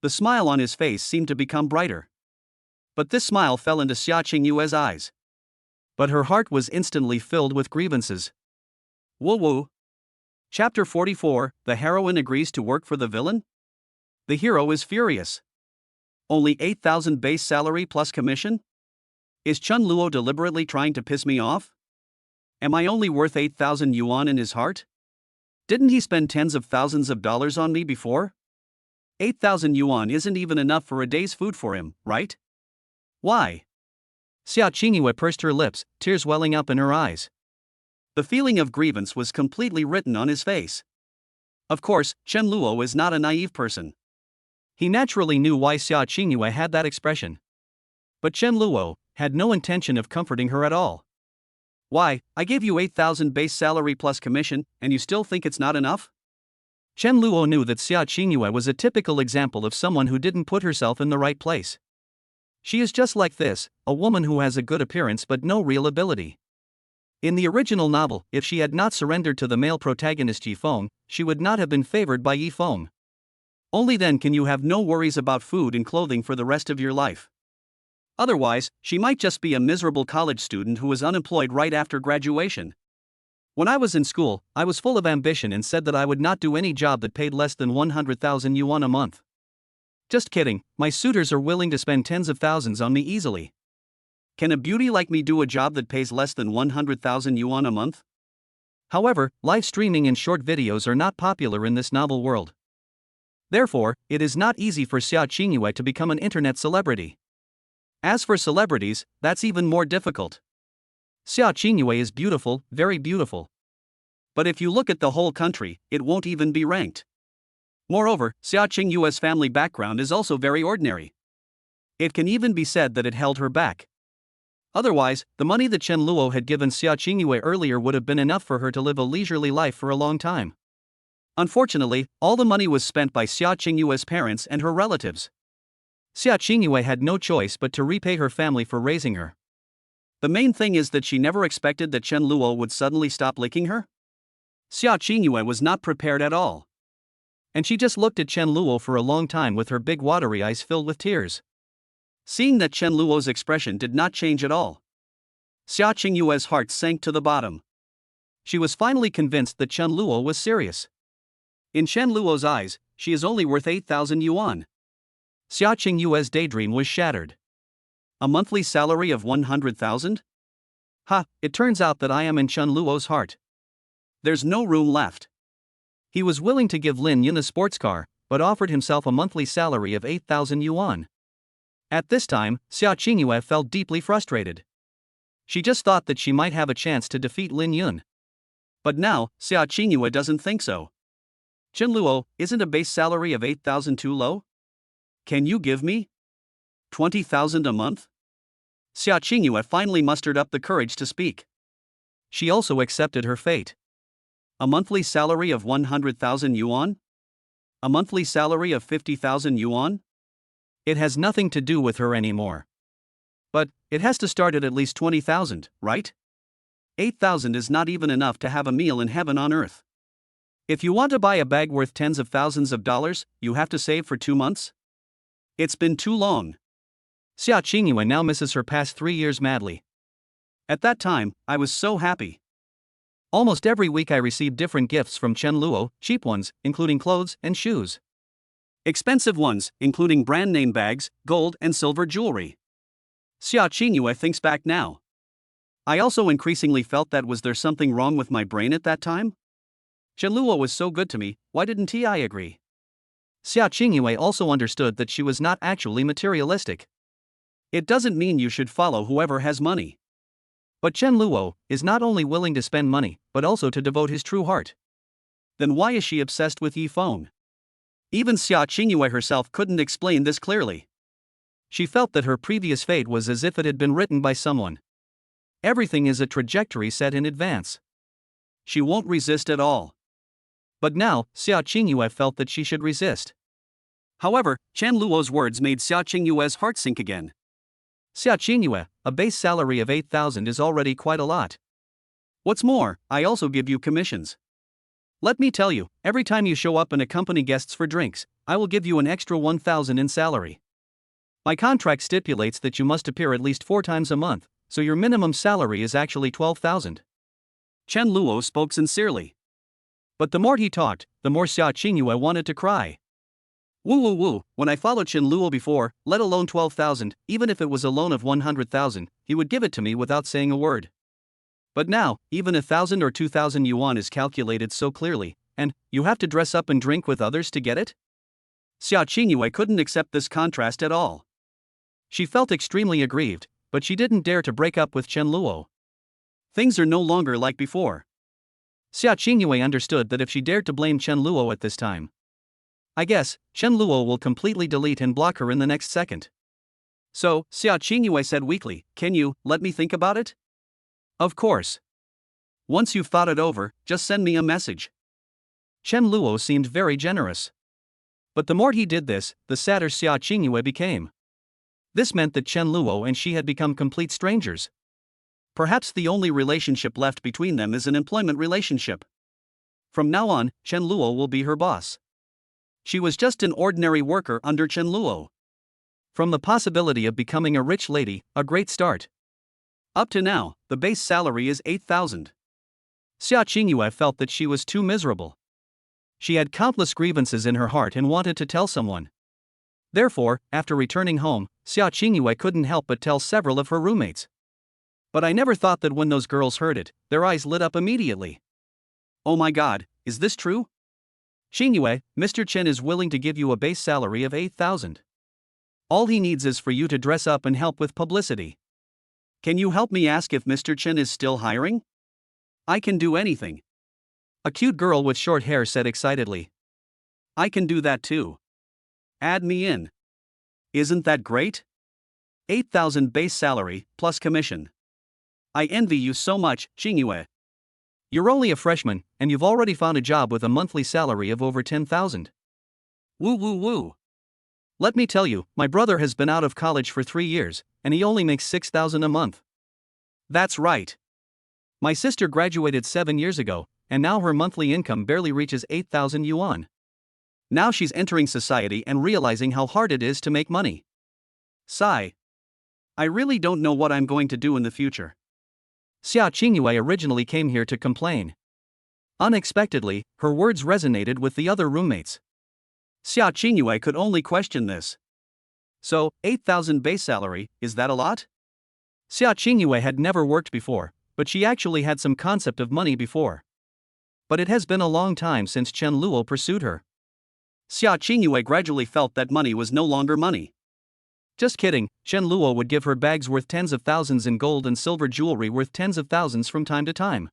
The smile on his face seemed to become brighter. But this smile fell into Xiaoinghua's eyes. But her heart was instantly filled with grievances. Woo. Chapter 44, The heroine agrees to work for the villain? The hero is furious. Only 8,000 base salary plus commission? Is Chen Luo deliberately trying to piss me off? Am I only worth 8,000 yuan in his heart? Didn't he spend tens of thousands of dollars on me before? 8,000 yuan isn't even enough for a day's food for him, right? Why? Xiaoingua pursed her lips, tears welling up in her eyes. The feeling of grievance was completely written on his face. Of course, Chen Luo is not a naive person. He naturally knew why Xiaoingua had that expression. But Chen Luo had no intention of comforting her at all. Why, I gave you 8,000 base salary plus commission, and you still think it's not enough? Chen Luo knew that Xiaoingua was a typical example of someone who didn't put herself in the right place. She is just like this, a woman who has a good appearance but no real ability. In the original novel, if she had not surrendered to the male protagonist Yifeng, she would not have been favored by Yifeng. Only then can you have no worries about food and clothing for the rest of your life. Otherwise, she might just be a miserable college student who was unemployed right after graduation. When I was in school, I was full of ambition and said that I would not do any job that paid less than 100,000 yuan a month. Just kidding, my suitors are willing to spend tens of thousands on me easily. Can a beauty like me do a job that pays less than 100,000 yuan a month? However, live streaming and short videos are not popular in this novel world. Therefore, it is not easy for Xiaoingua to become an internet celebrity. As for celebrities, that's even more difficult. Xiaoingua is beautiful, very beautiful. But if you look at the whole country, it won't even be ranked. Moreover, Xiaoingua's family background is also very ordinary. It can even be said that it held her back. Otherwise, the money that Chen Luo had given Xiaoingua earlier would have been enough for her to live a leisurely life for a long time. Unfortunately, all the money was spent by Xiaoingua's parents and her relatives. Xiaoingua had no choice but to repay her family for raising her. The main thing is that she never expected that Chen Luo would suddenly stop liking her. Xiaoingua was not prepared at all. And she just looked at Chen Luo for a long time with her big watery eyes filled with tears. Seeing that Chen Luo's expression did not change at all, Xiaoingua's heart sank to the bottom. She was finally convinced that Chen Luo was serious. In Chen Luo's eyes, she is only worth 8,000 yuan. Xiaoingua's daydream was shattered. A monthly salary of 100,000? Ha, it turns out that I am in Chen Luo's heart. There's no room left. He was willing to give Lin Yun a sports car, but offered himself a monthly salary of 8,000 yuan. At this time, Xiaoingua felt deeply frustrated. She just thought that she might have a chance to defeat Lin Yun. But now, Xiaoingua doesn't think so. Chen Luo, isn't a base salary of 8,000 too low? Can you give me 20,000 a month? Xiaoingua finally mustered up the courage to speak. She also accepted her fate. A monthly salary of 100,000 yuan? A monthly salary of 50,000 yuan? It has nothing to do with her anymore. But it has to start at least 20,000, right? 8,000 is not even enough to have a meal in heaven on earth. If you want to buy a bag worth tens of thousands of dollars, you have to save for 2 months? It's been too long. Xiaoingua now misses her past 3 years madly. At that time, I was so happy. Almost every week I received different gifts from Chen Luo, cheap ones, including clothes and shoes. Expensive ones, including brand name bags, gold and silver jewelry. Xiaoingua thinks back now. I also increasingly felt that was there something wrong with my brain at that time? Chen Luo was so good to me, why didn't I agree? Xiaoingua also understood that she was not actually materialistic. It doesn't mean you should follow whoever has money. But Chen Luo is not only willing to spend money, but also to devote his true heart. Then why is she obsessed with Yifeng? Even Xiaoingua herself couldn't explain this clearly. She felt that her previous fate was as if it had been written by someone. Everything is a trajectory set in advance. She won't resist at all. But now, Xiaoingua felt that she should resist. However, Chen Luo's words made Xiaoingua's heart sink again. Xiaoingua, a base salary of 8,000 is already quite a lot. What's more, I also give you commissions. Let me tell you, every time you show up and accompany guests for drinks, I will give you an extra 1,000 in salary. My contract stipulates that you must appear at least 4 times a month, so your minimum salary is actually 12,000. Chen Luo spoke sincerely. But the more he talked, the more Xiaoingua wanted to cry. Woo, when I followed Chen Luo before, let alone 12,000, even if it was a loan of 100,000, he would give it to me without saying a word. But now, even 1,000 or 2,000 yuan is calculated so clearly, and you have to dress up and drink with others to get it? Xiaoingua couldn't accept this contrast at all. She felt extremely aggrieved, but she didn't dare to break up with Chen Luo. Things are no longer like before. Xiaoingua understood that if she dared to blame Chen Luo at this time, I guess Chen Luo will completely delete and block her in the next second. So, Xiaoingua said weakly, "Can you let me think about it?" "Of course. Once you've thought it over, just send me a message." Chen Luo seemed very generous. But the more he did this, the sadder Xiaoingua became. This meant that Chen Luo and she had become complete strangers. Perhaps the only relationship left between them is an employment relationship. From now on, Chen Luo will be her boss. She was just an ordinary worker under Chen Luo. From the possibility of becoming a rich lady, a great start. Up to now, the base salary is 8,000. Xiaoingua felt that she was too miserable. She had countless grievances in her heart and wanted to tell someone. Therefore, after returning home, Xiaoingua couldn't help but tell several of her roommates. But I never thought that when those girls heard it, their eyes lit up immediately. "Oh my god, is this true? Xingyue, Mr. Chen is willing to give you a base salary of 8,000. All he needs is for you to dress up and help with publicity. Can you help me ask if Mr. Chen is still hiring? I can do anything. A cute girl with short hair said excitedly. I can do that too. Add me in. Isn't that great? 8,000 base salary, plus commission. I envy you so much, Xiaoingua. You're only a freshman, and you've already found a job with a monthly salary of over 10,000. Woo woo woo. Let me tell you, my brother has been out of college for 3 years, and he only makes 6,000 a month. That's right. My sister graduated 7 years ago, and now her monthly income barely reaches 8,000 yuan. Now she's entering society and realizing how hard it is to make money. Sigh. I really don't know what I'm going to do in the future. Xiaoingua originally came here to complain. Unexpectedly, her words resonated with the other roommates. Xiaoingua could only question this. So, 8,000 base salary, is that a lot? Xiaoingua had never worked before, but she actually had some concept of money before. But it has been a long time since Chen Luo pursued her. Xiaoingua gradually felt that money was no longer money. Just kidding, Chen Luo would give her bags worth tens of thousands in gold and silver jewelry worth tens of thousands from time to time.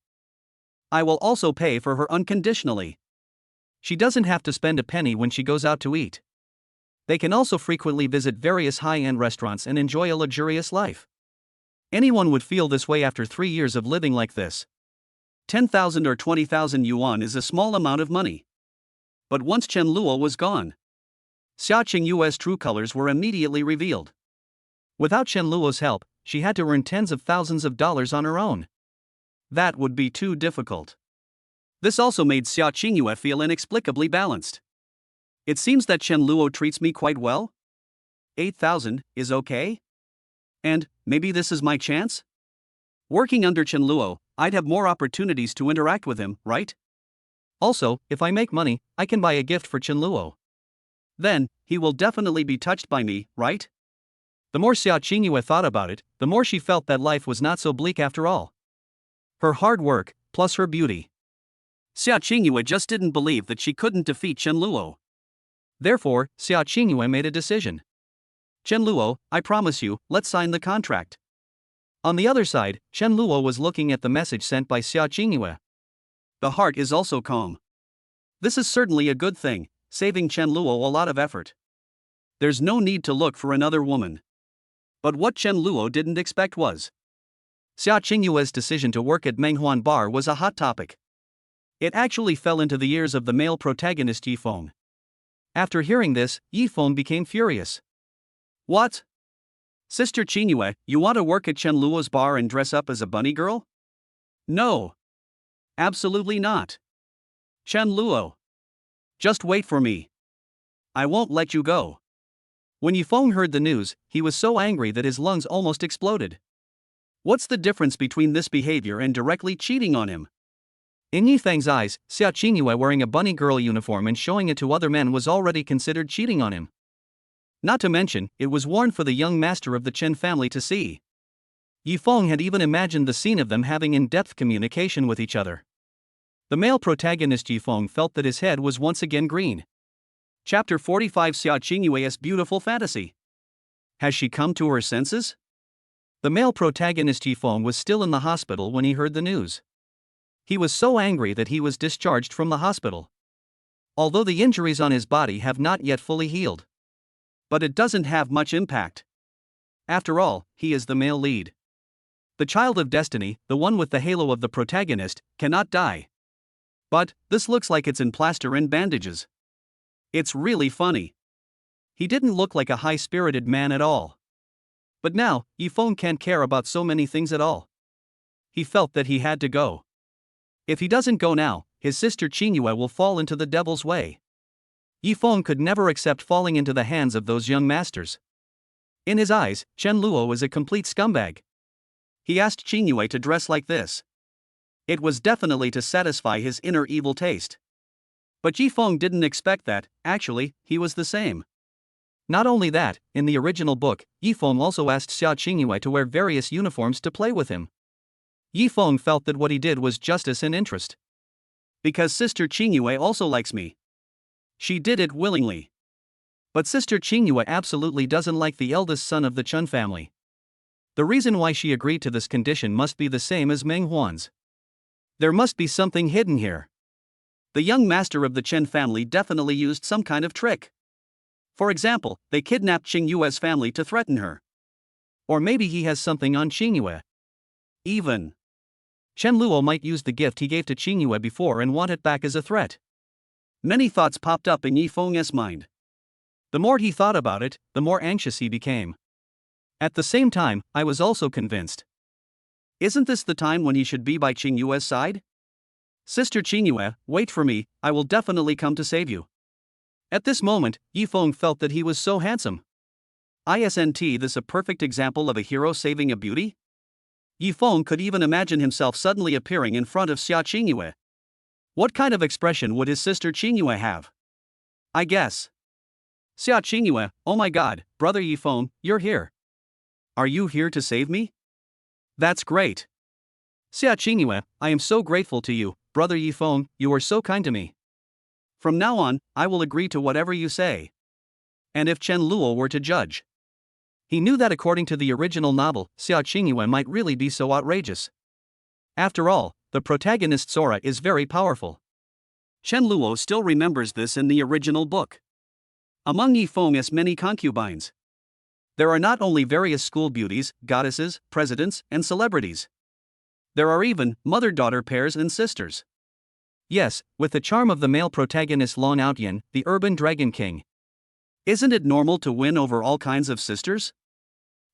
I will also pay for her unconditionally. She doesn't have to spend a penny when she goes out to eat. They can also frequently visit various high-end restaurants and enjoy a luxurious life. Anyone would feel this way after 3 years of living like this. 10,000 or 20,000 yuan is a small amount of money. But once Chen Luo was gone, Xiaoinghua's true colors were immediately revealed. Without Chen Luo's help, she had to earn tens of thousands of dollars on her own. That would be too difficult. This also made Xiaoingua feel inexplicably balanced. It seems that Chen Luo treats me quite well. 8,000 is okay? And maybe this is my chance? Working under Chen Luo, I'd have more opportunities to interact with him, right? Also, if I make money, I can buy a gift for Chen Luo. Then, he will definitely be touched by me, right? The more Xiaoingua thought about it, the more she felt that life was not so bleak after all. Her hard work, plus her beauty. Xiaoingua just didn't believe that she couldn't defeat Chen Luo. Therefore, Xiaoingua made a decision. Chen Luo, I promise you, let's sign the contract. On the other side, Chen Luo was looking at the message sent by Xiaoingua. The heart is also calm. This is certainly a good thing, saving Chen Luo a lot of effort. There's no need to look for another woman. But what Chen Luo didn't expect was Xiaoinghua's decision to work at Menghuan Bar was a hot topic. It actually fell into the ears of the male protagonist Yifeng. After hearing this, Yifeng became furious. What? Sister Xiaoingua, you want to work at Chen Luo's bar and dress up as a bunny girl? No. Absolutely not. Chen Luo. Just wait for me. I won't let you go. When Yifeng heard the news, he was so angry that his lungs almost exploded. What's the difference between this behavior and directly cheating on him? In Yifeng's eyes, Xiaoingua wearing a bunny girl uniform and showing it to other men was already considered cheating on him. Not to mention, it was worn for the young master of the Chen family to see. Yifeng had even imagined the scene of them having in-depth communication with each other. The male protagonist Yifeng felt that his head was once again green. Chapter 45 Xiaoinghua's beautiful fantasy. Has she come to her senses? The male protagonist Yifeng was still in the hospital when he heard the news. He was so angry that he was discharged from the hospital. Although the injuries on his body have not yet fully healed. But it doesn't have much impact. After all, he is the male lead. The child of destiny, the one with the halo of the protagonist, cannot die. But this looks like it's in plaster and bandages. It's really funny. He didn't look like a high-spirited man at all. But now, Yifeng can't care about so many things at all. He felt that he had to go. If he doesn't go now, his sister Xiaoingua will fall into the devil's way. Yifeng could never accept falling into the hands of those young masters. In his eyes, Chen Luo is a complete scumbag. He asked Xiaoingua to dress like this. It was definitely to satisfy his inner evil taste. But Yifeng didn't expect that. Actually, he was the same. Not only that, in the original book, Yifeng also asked Xiaoingua to wear various uniforms to play with him. Yifeng felt that what he did was justice and interest. Because Sister Xiaoingua also likes me. She did it willingly. But Sister Xiaoingua absolutely doesn't like the eldest son of the Chen family. The reason why she agreed to this condition must be the same as Meng Huan's. There must be something hidden here. The young master of the Chen family definitely used some kind of trick. For example, they kidnapped Xiaoingua's family to threaten her. Or maybe he has something on Xiaoingua. Even Chen Luo might use the gift he gave to Xiaoingua before and want it back as a threat. Many thoughts popped up in Yifeng's mind. The more he thought about it, the more anxious he became. At the same time, I was also convinced. Isn't this the time when he should be by Xiaoingua's side? Sister Xiaoingua, wait for me, I will definitely come to save you. At this moment, Yifeng felt that he was so handsome. Isn't this a perfect example of a hero saving a beauty? Yifeng could even imagine himself suddenly appearing in front of Xiaoingua. What kind of expression would his sister Xiaoingua have? I guess. Xiaoingua, oh my god, brother Yifeng, you're here. Are you here to save me? That's great. Xiaoingua, I am so grateful to you, brother Yifeng, you are so kind to me. From now on, I will agree to whatever you say. And if Chen Luo were to judge? He knew that according to the original novel, Xiaoingua might really be so outrageous. After all, the protagonist's aura is very powerful. Chen Luo still remembers this in the original book. Among Yifeng's many concubines, there are not only various school beauties, goddesses, presidents, and celebrities. There are even mother-daughter pairs and sisters. Yes, with the charm of the male protagonist Long Outyan, the urban dragon king. Isn't it normal to win over all kinds of sisters?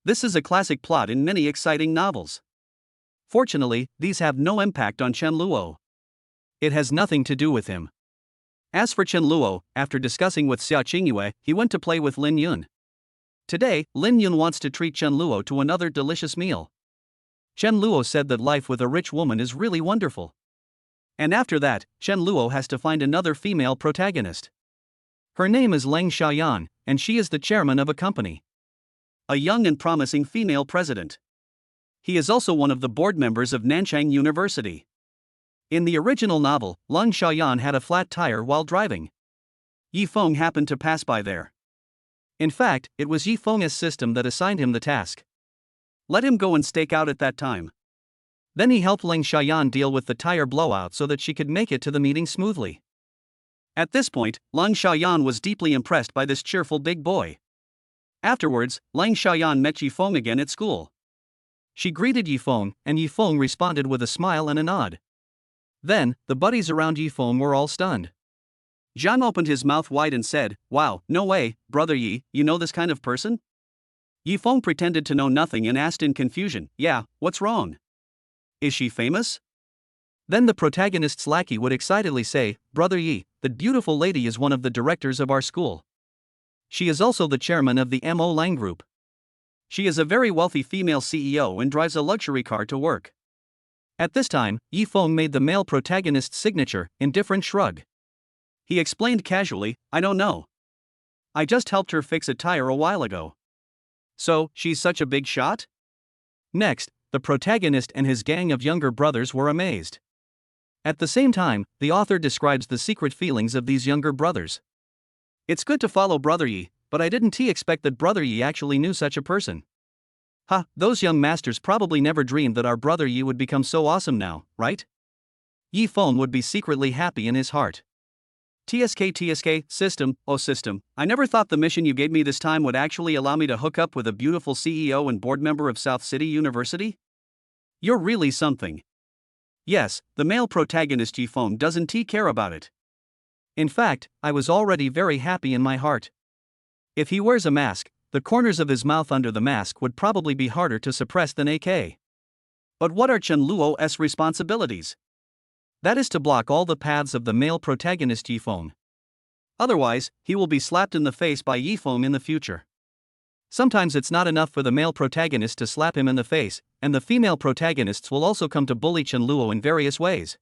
This is a classic plot in many exciting novels. Fortunately, these have no impact on Chen Luo. It has nothing to do with him. As for Chen Luo, after discussing with Xiaoingua, he went to play with Lin Yun. Today, Lin Yun wants to treat Chen Luo to another delicious meal. Chen Luo said that life with a rich woman is really wonderful. And after that, Chen Luo has to find another female protagonist. Her name is Leng Xiaoyan, and she is the chairman of a company. A young and promising female president. He is also one of the board members of Nanchang University. In the original novel, Leng Xiaoyan had a flat tire while driving. Yifeng happened to pass by there. In fact, it was Yifeng's system that assigned him the task. Let him go and stake out at that time. Then he helped Leng Xiaoyan deal with the tire blowout so that she could make it to the meeting smoothly. At this point, Leng Xiaoyan was deeply impressed by this cheerful big boy. Afterwards, Leng Xiaoyan met Yifeng again at school. She greeted Yifeng, and Yifeng responded with a smile and a nod. Then, the buddies around Yifeng were all stunned. Zhang opened his mouth wide and said, "Wow, no way, brother Yi, you know this kind of person?" Yifeng pretended to know nothing and asked in confusion, "Yeah, what's wrong? Is she famous?" Then the protagonist's lackey would excitedly say, "Brother Yi, the beautiful lady is one of the directors of our school. She is also the chairman of the Mo Lang Group. She is a very wealthy female CEO and drives a luxury car to work." At this time, Yifeng made the male protagonist's signature, indifferent shrug. He explained casually, "I don't know. I just helped her fix a tire a while ago." So, she's such a big shot? Next, the protagonist and his gang of younger brothers were amazed. At the same time, the author describes the secret feelings of these younger brothers. "It's good to follow Brother Yi, but I didn't expect that Brother Yi actually knew such a person. Ha, those young masters probably never dreamed that our Brother Yi would become so awesome now, right?" Yifeng would be secretly happy in his heart. TSK, system, oh system, I never thought the mission you gave me this time would actually allow me to hook up with a beautiful CEO and board member of South City University? You're really something. Yes, the male protagonist Yifeng doesn't care about it. In fact, I was already very happy in my heart. If he wears a mask, the corners of his mouth under the mask would probably be harder to suppress than AK. But what are Chen Luo's responsibilities? That is to block all the paths of the male protagonist Yifeng. Otherwise, he will be slapped in the face by Yifeng in the future. Sometimes it's not enough for the male protagonist to slap him in the face, and the female protagonists will also come to bully Chen Luo in various ways.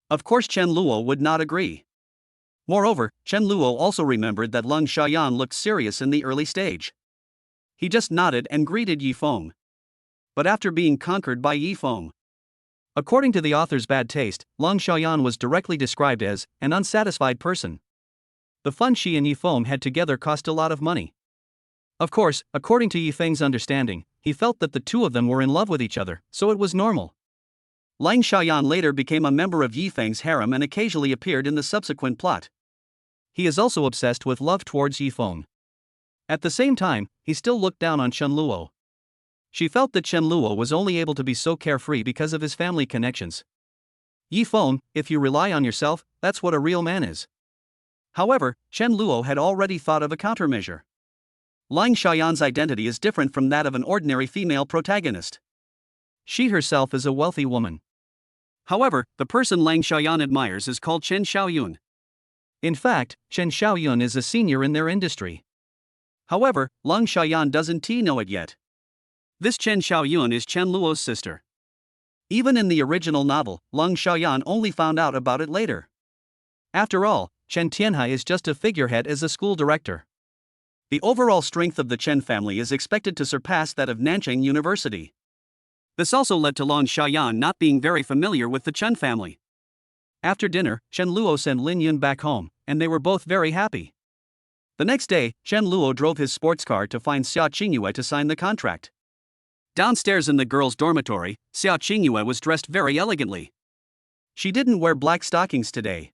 Of course Chen Luo would not agree. Moreover, Chen Luo also remembered that Leng Xiaoyan looked serious in the early stage. He just nodded and greeted Yifeng. But after being conquered by Yifeng, according to the author's bad taste, Leng Xiaoyan was directly described as an unsatisfied person. The fun she and Yifeng had together cost a lot of money. Of course, according to Yifeng's understanding, He felt that the two of them were in love with each other, so it was normal. Lang Xiaoyan later became a member of Yi Feng's harem and occasionally appeared in the subsequent plot. He is also obsessed with love towards Yi Feng. At the same time, he still looked down on Chen Luo. She felt that Chen Luo was only able to be so carefree because of his family connections. Yi Feng, if you rely on yourself, that's what a real man is. However, Chen Luo had already thought of a countermeasure. Lang Xiaoyan's identity is different from that of an ordinary female protagonist. She herself is a wealthy woman. However, the person Lang Xiaoyan admires is called Chen Xiaoyun. In fact, Chen Xiaoyun is a senior in their industry. However, Lang Xiaoyan doesn't know it yet. This Chen Xiaoyun is Chen Luo's sister. Even in the original novel, Lang Xiaoyan only found out about it later. After all, Chen Tianhai is just a figurehead as a school director. The overall strength of the Chen family is expected to surpass that of Nanjing University. This also led to Lang Xiaoyan not being very familiar with the Chen family. After dinner, Chen Luo sent Lin Yun back home, and they were both very happy. The next day, Chen Luo drove his sports car to find Xiaoingua to sign the contract. Downstairs in the girls' dormitory, Xiaoingua was dressed very elegantly. She didn't wear black stockings today.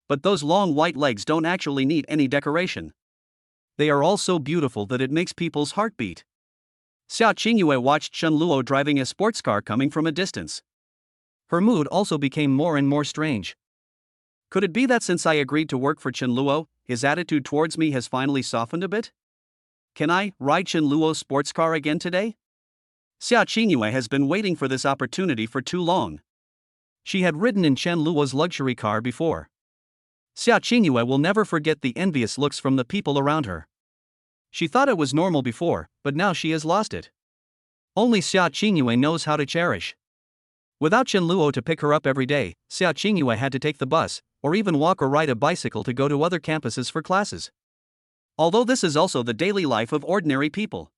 But those long white legs don't actually need any decoration. They are all so beautiful that it makes people's heart beat. Xiaoingua watched Chen Luo driving a sports car coming from a distance. Her mood also became more and more strange. Could it be that since I agreed to work for Chen Luo, his attitude towards me has finally softened a bit? Can I ride Chen Luo's sports car again today? Xiaoingua has been waiting for this opportunity for too long. She had ridden in Chen Luo's luxury car before. Xiaoingua will never forget the envious looks from the people around her. She thought it was normal before, but now she has lost it. Only Xiaoingua knows how to cherish. Without Chen Luo to pick her up every day, Xiaoingua had to take the bus, or even walk or ride a bicycle to go to other campuses for classes. Although this is also the daily life of ordinary people.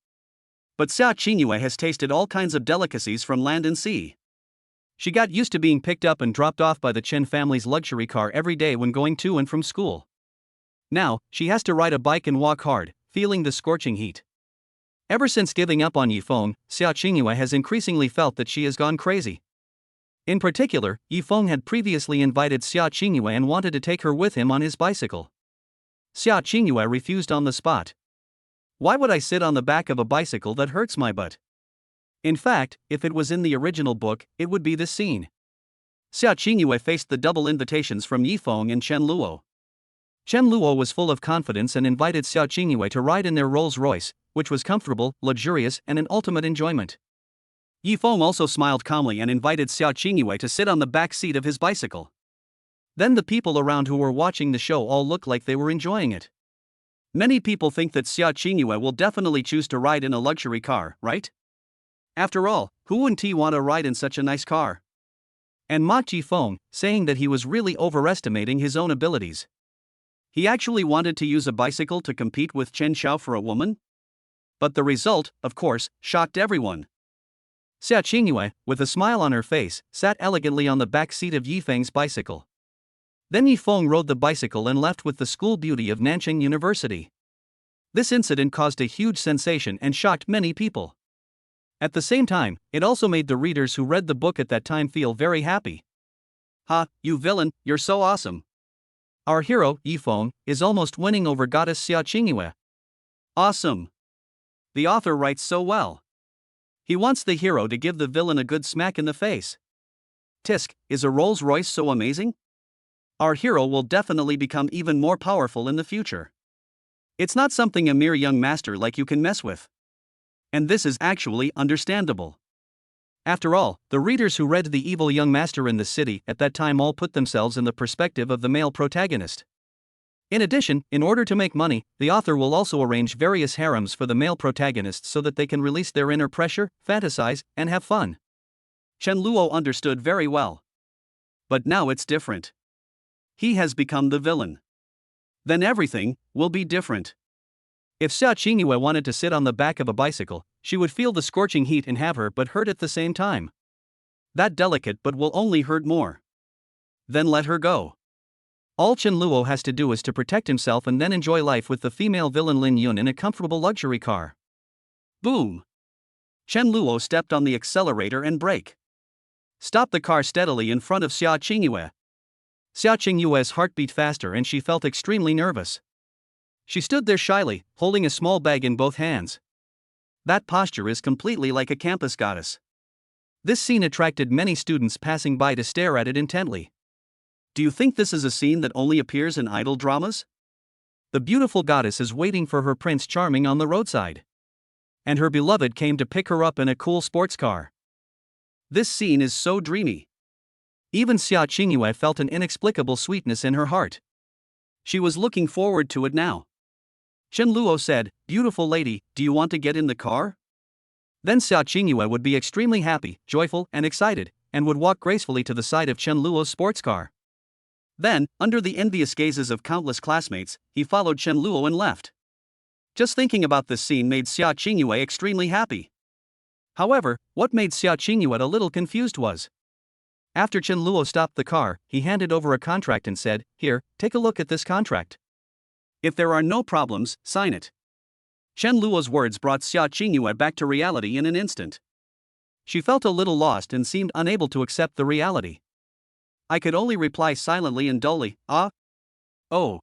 But Xiaoingua has tasted all kinds of delicacies from land and sea. She got used to being picked up and dropped off by the Chen family's luxury car every day when going to and from school. Now, she has to ride a bike and walk hard, feeling the scorching heat. Ever since giving up on Yi Feng, Xiaoingua has increasingly felt that she has gone crazy. In particular, Yi Feng had previously invited Xiaoingua and wanted to take her with him on his bicycle. Xiaoingua refused on the spot. Why would I sit on the back of a bicycle that hurts my butt? In fact, if it was in the original book, it would be this scene. Xiaoingua faced the double invitations from Yi Feng and Chen Luo. Chen Luo was full of confidence and invited Xiaoingua to ride in their Rolls-Royce, which was comfortable, luxurious, and an ultimate enjoyment. Yi Feng also smiled calmly and invited Xiaoingua to sit on the back seat of his bicycle. Then the people around who were watching the show all looked like they were enjoying it. Many people think that Xiaoingua will definitely choose to ride in a luxury car, right? After all, who wouldn't want to ride in such a nice car? And mocked Yi Feng, saying that he was really overestimating his own abilities. He actually wanted to use a bicycle to compete with Chen Xiao for a woman? But the result, of course, shocked everyone. Xiaoingua, with a smile on her face, sat elegantly on the back seat of Yi Feng's bicycle. Then Yi Feng rode the bicycle and left with the school beauty of Nanjing University. This incident caused a huge sensation and shocked many people. At the same time, it also made the readers who read the book at that time feel very happy. Ha, you villain, you're so awesome. Our hero, Yi Feng, is almost winning over goddess Xiaoingua. Awesome. The author writes so well. He wants the hero to give the villain a good smack in the face. Tisk, is a Rolls-Royce so amazing? Our hero will definitely become even more powerful in the future. It's not something a mere young master like you can mess with. And this is actually understandable. After all, the readers who read The Evil Young Master in the City at that time all put themselves in the perspective of the male protagonist. In addition, in order to make money, the author will also arrange various harems for the male protagonists so that they can release their inner pressure, fantasize, and have fun. Chen Luo understood very well. But now it's different. He has become the villain. Then everything will be different. If Xiaoingua wanted to sit on the back of a bicycle, she would feel the scorching heat and have her but hurt at the same time. That delicate but will only hurt more. Then let her go. All Chen Luo has to do is to protect himself and then enjoy life with the female villain Lin Yun in a comfortable luxury car. Boom! Chen Luo stepped on the accelerator and brake. Stopped the car steadily in front of Xiaoingua. Xiaoingua's heart beat faster and she felt extremely nervous. She stood there shyly, holding a small bag in both hands. That posture is completely like a campus goddess. This scene attracted many students passing by to stare at it intently. Do you think this is a scene that only appears in idol dramas? The beautiful goddess is waiting for her Prince Charming on the roadside. And her beloved came to pick her up in a cool sports car. This scene is so dreamy. Even Xiaoingua felt an inexplicable sweetness in her heart. She was looking forward to it now. Chen Luo said, "Beautiful lady, do you want to get in the car?" Then Xiaoingua would be extremely happy, joyful, and excited, and would walk gracefully to the side of Chen Luo's sports car. Then, under the envious gazes of countless classmates, he followed Chen Luo and left. Just thinking about this scene made Xiaoingua extremely happy. However, what made Xiaoingua a little confused was, after Chen Luo stopped the car, he handed over a contract and said, "Here, take a look at this contract. If there are no problems, sign it." Chen Luo's words brought Xiaoingua back to reality in an instant. She felt a little lost and seemed unable to accept the reality. I could only reply silently and dully, "Ah? Oh."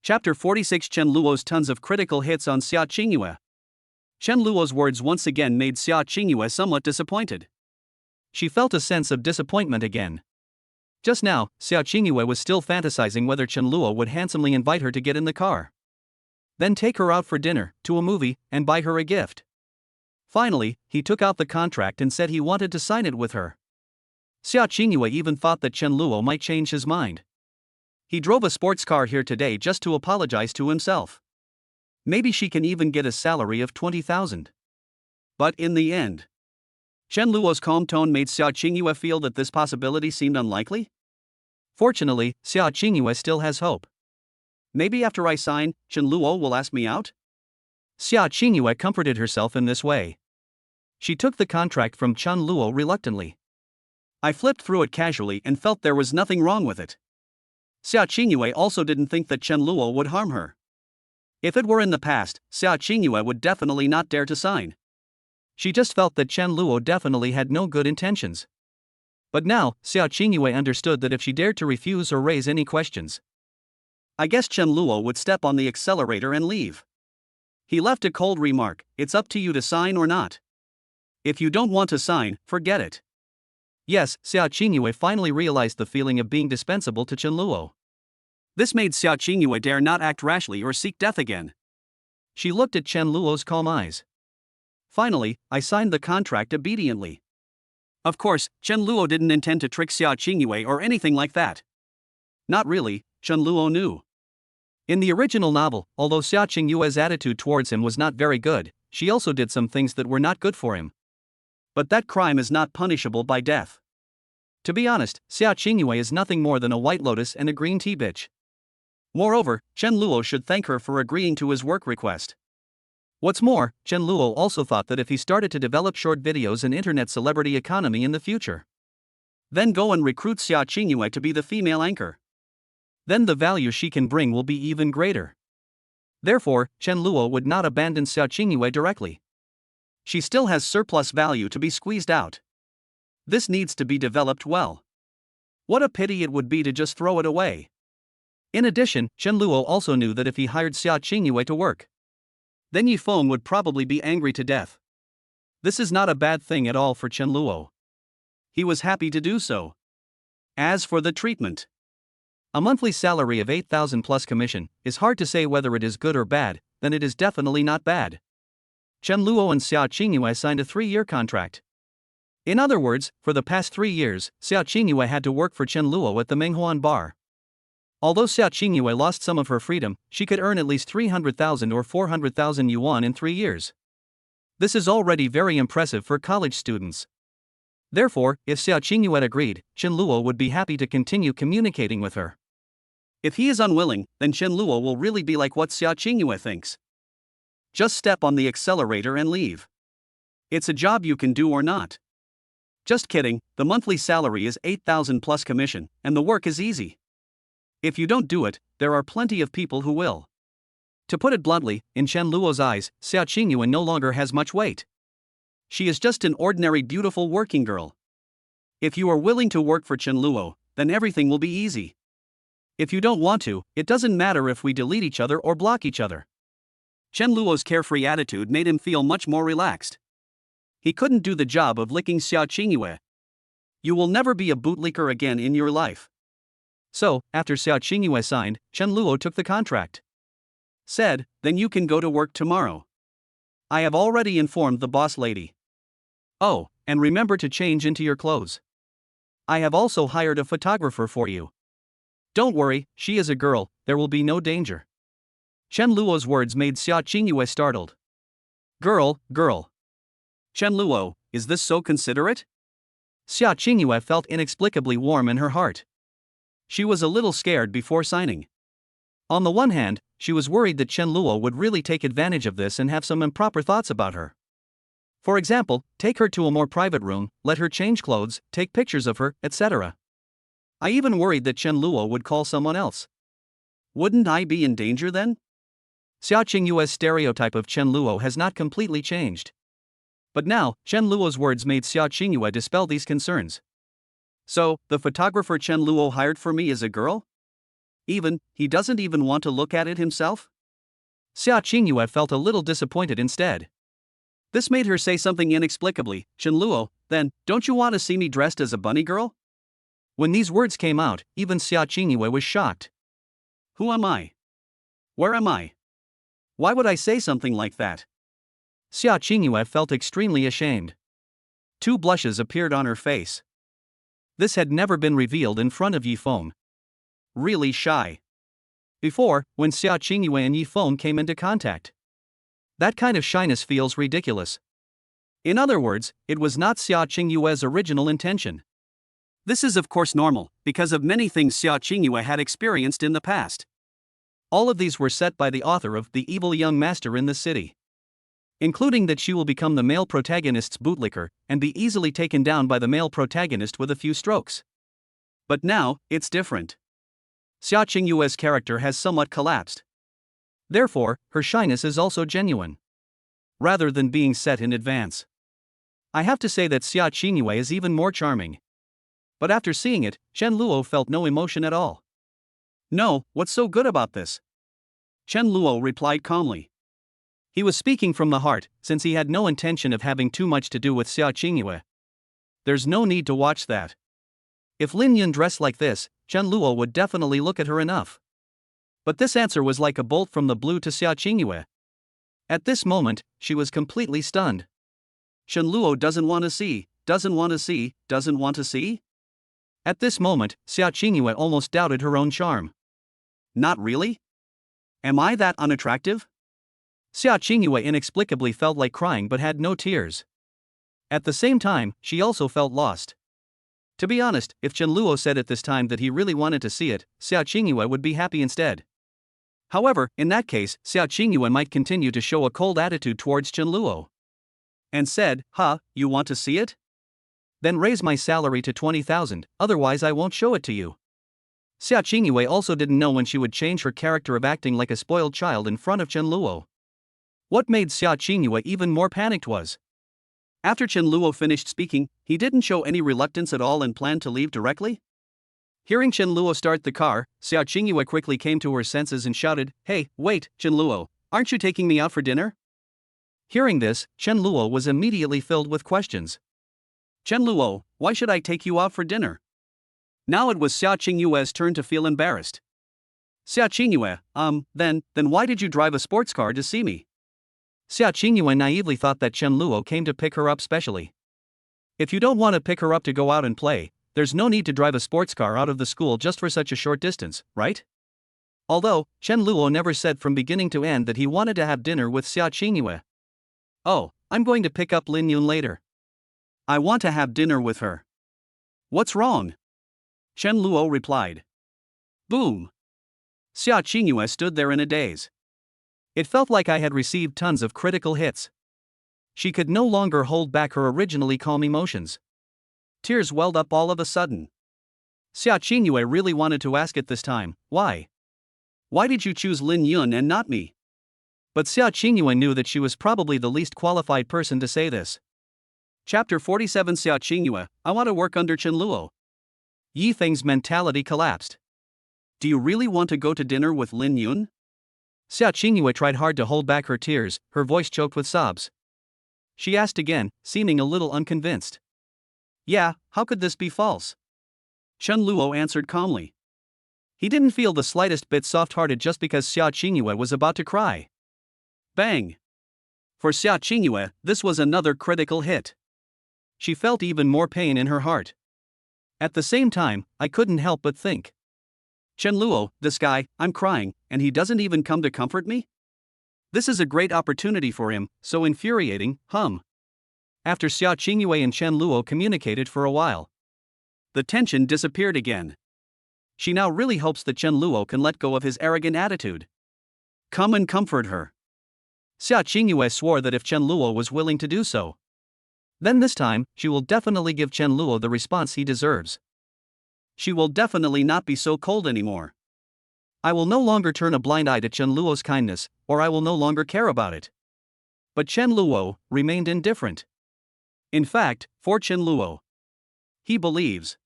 Chapter 46 Chen Luo's tons of critical hits on Xiaoingua. Chen Luo's words once again made Xiaoingua somewhat disappointed. She felt a sense of disappointment again. Just now, Xiaoingua was still fantasizing whether Chen Luo would handsomely invite her to get in the car. Then take her out for dinner, to a movie, and buy her a gift. Finally, he took out the contract and said he wanted to sign it with her. Xiaoingua even thought that Chen Luo might change his mind. He drove a sports car here today just to apologize to himself. Maybe she can even get a salary of 20,000. But in the end, Chen Luo's calm tone made Xiaoingua feel that this possibility seemed unlikely. Fortunately, Xiaoingua still has hope. Maybe after I sign, Chen Luo will ask me out? Xiaoingua comforted herself in this way. She took the contract from Chen Luo reluctantly. I flipped through it casually and felt there was nothing wrong with it. Xiaoingua also didn't think that Chen Luo would harm her. If it were in the past, Xiaoingua would definitely not dare to sign. She just felt that Chen Luo definitely had no good intentions. But now, Xiaoingua understood that if she dared to refuse or raise any questions, I guess Chen Luo would step on the accelerator and leave. He left a cold remark, "It's up to you to sign or not. If you don't want to sign, forget it." Yes, Xiaoingua finally realized the feeling of being dispensable to Chen Luo. This made Xiaoingua dare not act rashly or seek death again. She looked at Chen Luo's calm eyes. Finally, I signed the contract obediently. Of course, Chen Luo didn't intend to trick Xiaoingua or anything like that. Not really, Chen Luo knew. In the original novel, although Xiaoingua's attitude towards him was not very good, she also did some things that were not good for him. But that crime is not punishable by death. To be honest, Xiaoingua is nothing more than a white lotus and a green tea bitch. Moreover, Chen Luo should thank her for agreeing to his work request. What's more, Chen Luo also thought that if he started to develop short videos and internet celebrity economy in the future, then go and recruit Xiaoingua to be the female anchor, then the value she can bring will be even greater. Therefore, Chen Luo would not abandon Xiaoingua directly. She still has surplus value to be squeezed out. This needs to be developed well. What a pity it would be to just throw it away. In addition, Chen Luo also knew that if he hired Xiaoingua to work, then Yifeng would probably be angry to death. This is not a bad thing at all for Chen Luo. He was happy to do so. As for the treatment, a monthly salary of 8,000 plus commission is hard to say whether it is good or bad, then it is definitely not bad. Chen Luo and Xiaoingua signed a 3-year contract. In other words, for the past 3 years, Xiaoingua had to work for Chen Luo at the Menghuan bar. Although Xiaoingua lost some of her freedom, she could earn at least 300,000 or 400,000 yuan in 3 years. This is already very impressive for college students. Therefore, if Xiaoingua agreed, Chen Luo would be happy to continue communicating with her. If he is unwilling, then Chen Luo will really be like what Xiaoingua thinks. Just step on the accelerator and leave. It's a job you can do or not. Just kidding, the monthly salary is 8,000 plus commission, and the work is easy. If you don't do it, there are plenty of people who will. To put it bluntly, in Chen Luo's eyes, Xiaoingua no longer has much weight. She is just an ordinary beautiful working girl. If you are willing to work for Chen Luo, then everything will be easy. If you don't want to, it doesn't matter if we delete each other or block each other. Chen Luo's carefree attitude made him feel much more relaxed. He couldn't do the job of licking Xiaoingua. You will never be a bootlicker again in your life. So, after Xiaoingua signed, Chen Luo took the contract. Said, then you can go to work tomorrow. I have already informed the boss lady. Oh, and remember to change into your clothes. I have also hired a photographer for you. Don't worry, she is a girl, there will be no danger. Chen Luo's words made Xiaoingua startled. Girl. Chen Luo, is this so considerate? Xiaoingua felt inexplicably warm in her heart. She was a little scared before signing. On the one hand, she was worried that Chen Luo would really take advantage of this and have some improper thoughts about her. For example, take her to a more private room, let her change clothes, take pictures of her, etc. I even worried that Chen Luo would call someone else. Wouldn't I be in danger then? Xiaoinghua's stereotype of Chen Luo has not completely changed. But now, Chen Luo's words made Xiaoingua dispel these concerns. So, the photographer Chen Luo hired for me is a girl? He doesn't even want to look at it himself? Xiaoingua felt a little disappointed instead. This made her say something inexplicably, Chen Luo, then, don't you want to see me dressed as a bunny girl? When these words came out, even Xiaoingua was shocked. Who am I? Where am I? Why would I say something like that? Xiaoingua felt extremely ashamed. 2 blushes appeared on her face. This had never been revealed in front of Yifeng. Really shy. Before, when Xiaoingua and Yifeng came into contact. That kind of shyness feels ridiculous. In other words, it was not Xiaoinghua's original intention. This is of course normal, because of many things Xiaoingua had experienced in the past. All of these were set by the author of The Evil Young Master in the City. Including that she will become the male protagonist's bootlicker, and be easily taken down by the male protagonist with a few strokes. But now, it's different. Xiaoinghua's character has somewhat collapsed. Therefore, her shyness is also genuine. Rather than being set in advance. I have to say that Xiaoingua is even more charming. But after seeing it, Chen Luo felt no emotion at all. No, what's so good about this? Chen Luo replied calmly. He was speaking from the heart, since he had no intention of having too much to do with Xiaoingua. There's no need to watch that. If Lin Yun dressed like this, Chen Luo would definitely look at her enough. But this answer was like a bolt from the blue to Xiaoingua. At this moment, she was completely stunned. Chen Luo doesn't want to see. At this moment, Xiaoingua almost doubted her own charm. Not really? Am I that unattractive? Xiaoingua inexplicably felt like crying but had no tears. At the same time, she also felt lost. To be honest, if Chen Luo said at this time that he really wanted to see it, Xiaoingua would be happy instead. However, in that case, Xiaoingua might continue to show a cold attitude towards Chen Luo. And said, you want to see it? Then raise my salary to 20,000, otherwise I won't show it to you. Xiaoingua also didn't know when she would change her character of acting like a spoiled child in front of Chen Luo. What made Xiaoingua even more panicked was, after Chen Luo finished speaking, he didn't show any reluctance at all and planned to leave directly? Hearing Chen Luo start the car, Xiaoingua quickly came to her senses and shouted, Hey, wait, Chen Luo, aren't you taking me out for dinner? Hearing this, Chen Luo was immediately filled with questions. Chen Luo, why should I take you out for dinner? Now it was Xiaoinghua's turn to feel embarrassed. Xiaoingua, then why did you drive a sports car to see me? Xiaoingua naively thought that Chen Luo came to pick her up specially. If you don't want to pick her up to go out and play, there's no need to drive a sports car out of the school just for such a short distance, right? Although, Chen Luo never said from beginning to end that he wanted to have dinner with Xiaoingua. Oh, I'm going to pick up Lin Yun later. I want to have dinner with her. What's wrong? Chen Luo replied. Boom. Xiaoingua stood there in a daze. It felt like I had received tons of critical hits. She could no longer hold back her originally calm emotions. Tears welled up all of a sudden. Xiaoingua really wanted to ask it this time, why? Why did you choose Lin Yun and not me? But Xiaoingua knew that she was probably the least qualified person to say this. Chapter 47 Xiaoingua, I want to work under Chen Luo. Yi Feng's mentality collapsed. Do you really want to go to dinner with Lin Yun? Xiaoingua tried hard to hold back her tears, her voice choked with sobs. She asked again, seeming a little unconvinced. Yeah, how could this be false? Chen Luo answered calmly. He didn't feel the slightest bit soft-hearted just because Xiaoingua was about to cry. Bang! For Xiaoingua, this was another critical hit. She felt even more pain in her heart. At the same time, I couldn't help but think. Chen Luo, this guy, I'm crying, and he doesn't even come to comfort me? This is a great opportunity for him, so infuriating, After Xiaoingua and Chen Luo communicated for a while, the tension disappeared again. She now really hopes that Chen Luo can let go of his arrogant attitude. Come and comfort her. Xiaoingua swore that if Chen Luo was willing to do so, then this time, she will definitely give Chen Luo the response he deserves. She will definitely not be so cold anymore. I will no longer turn a blind eye to Chen Luo's kindness, or I will no longer care about it. But Chen Luo remained indifferent. In fact, for Chen Luo, he believes.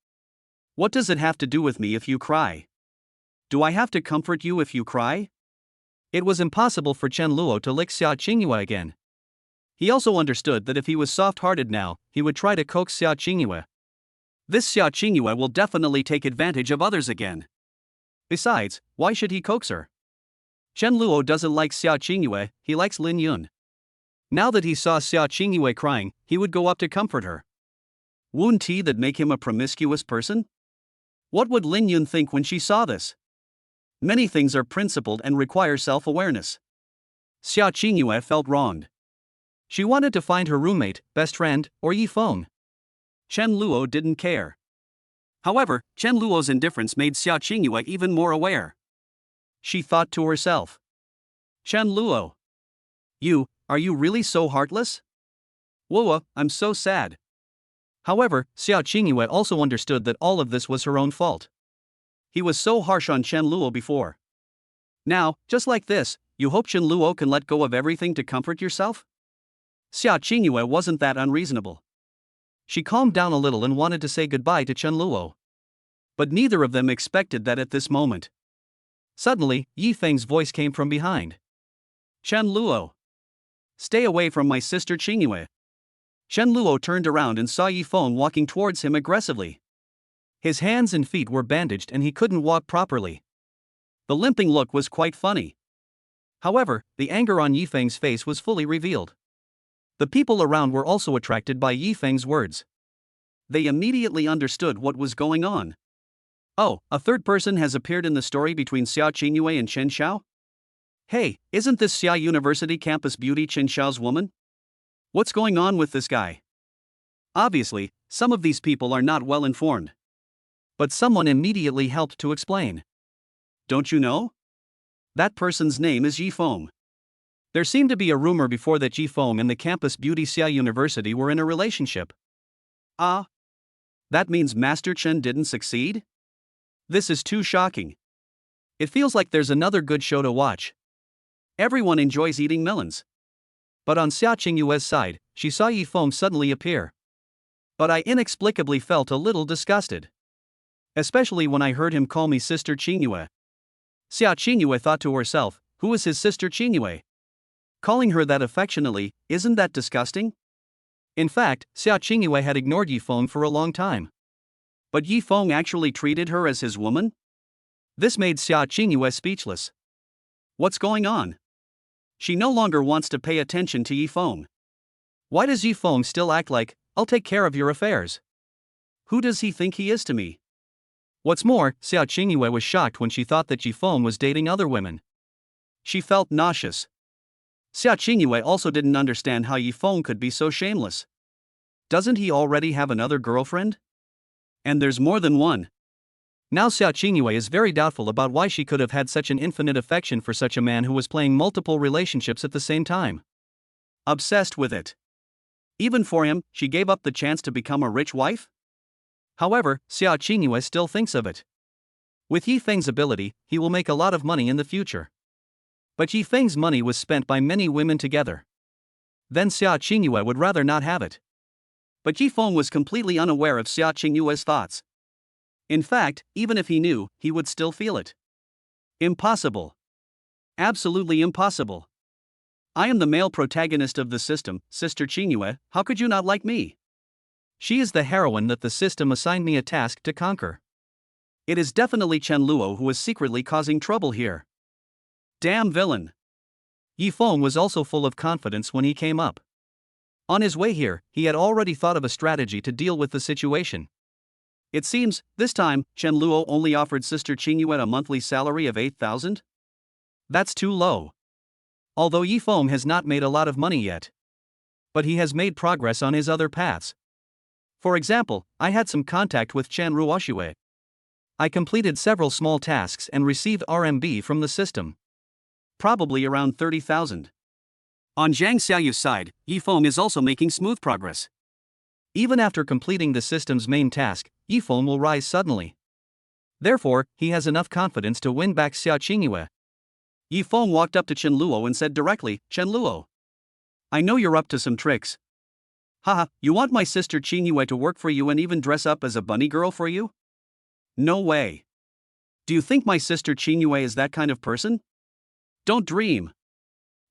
What does it have to do with me if you cry? Do I have to comfort you if you cry? It was impossible for Chen Luo to lick Xiaoingua again. He also understood that if he was soft-hearted now, he would try to coax Xiaoingua. This Xiaoingua will definitely take advantage of others again. Besides, why should he coax her? Chen Luo doesn't like Xiaoingua, he likes Lin Yun. Now that he saw Xiaoingua crying, he would go up to comfort her. Wouldn't that make him a promiscuous person? What would Lin Yun think when she saw this? Many things are principled and require self-awareness. Xiaoingua felt wronged. She wanted to find her roommate, best friend, or Yi Feng. Chen Luo didn't care. However, Chen Luo's indifference made Xiaoingua even more aware. She thought to herself. Chen Luo. Are you really so heartless? Luo, I'm so sad. However, Xiaoingua also understood that all of this was her own fault. He was so harsh on Chen Luo before. Now, just like this, you hope Chen Luo can let go of everything to comfort yourself? Xiaoingua wasn't that unreasonable. She calmed down a little and wanted to say goodbye to Chen Luo. But neither of them expected that at this moment. Suddenly, Yi Feng's voice came from behind. Chen Luo. Stay away from my sister Qingyue. Chen Luo turned around and saw Yi Feng walking towards him aggressively. His hands and feet were bandaged and he couldn't walk properly. The limping look was quite funny. However, the anger on Yi Feng's face was fully revealed. The people around were also attracted by Yi Feng's words. They immediately understood what was going on. Oh, a third person has appeared in the story between Xiaoingua and Chen Xiao? Hey, isn't this Xia University campus beauty Chen Xiao's woman? What's going on with this guy? Obviously, some of these people are not well informed. But someone immediately helped to explain. Don't you know? That person's name is Yi Feng. There seemed to be a rumor before that Yi Feng and the campus beauty Xia University were in a relationship. Ah? That means Master Chen didn't succeed? This is too shocking. It feels like there's another good show to watch. Everyone enjoys eating melons. But on Xiaoinghua's side, she saw Yi Feng suddenly appear. But I inexplicably felt a little disgusted. Especially when I heard him call me Sister Qingyue. Xiaoingua thought to herself, who is his sister Qingyue? Calling her that affectionately, isn't that disgusting? In fact, Xiaoingua had ignored Yi Feng for a long time. But Yi Feng actually treated her as his woman? This made Xiaoingua speechless. What's going on? She no longer wants to pay attention to Yi Feng. Why does Yi Feng still act like, I'll take care of your affairs? Who does he think he is to me? What's more, Xiaoingua was shocked when she thought that Yi Feng was dating other women. She felt nauseous. Xiaoingua also didn't understand how Yi Feng could be so shameless. Doesn't he already have another girlfriend? And there's more than one. Now Xiaoingua is very doubtful about why she could have had such an infinite affection for such a man who was playing multiple relationships at the same time. Obsessed with it. Even for him, she gave up the chance to become a rich wife? However, Xiaoingua still thinks of it. With Yi Feng's ability, he will make a lot of money in the future. But Yi Feng's money was spent by many women together. Then Xiaoingua would rather not have it. But Yifeng was completely unaware of Xiaoinghua's thoughts. In fact, even if he knew, he would still feel it. Impossible. Absolutely impossible. I am the male protagonist of the system, Sister Qingyue, how could you not like me? She is the heroine that the system assigned me a task to conquer. It is definitely Chen Luo who is secretly causing trouble here. Damn villain. Yifeng was also full of confidence when he came up. On his way here, he had already thought of a strategy to deal with the situation. It seems, this time, Chen Luo only offered Sister Qingyue a monthly salary of 8,000? That's too low. Although Yifeng has not made a lot of money yet. But he has made progress on his other paths. For example, I had some contact with Chen Ruoxue. I completed several small tasks and received RMB from the system. Probably around 30,000. On Zhang Xiaoyu's side, Yifeng is also making smooth progress. Even after completing the system's main task, Yifeng will rise suddenly. Therefore, he has enough confidence to win back Xiaoingua. Yifeng walked up to Chen Luo and said directly, Chen Luo, I know you're up to some tricks. Haha, you want my sister Qingyue to work for you and even dress up as a bunny girl for you? No way. Do you think my sister Qingyue is that kind of person? Don't dream.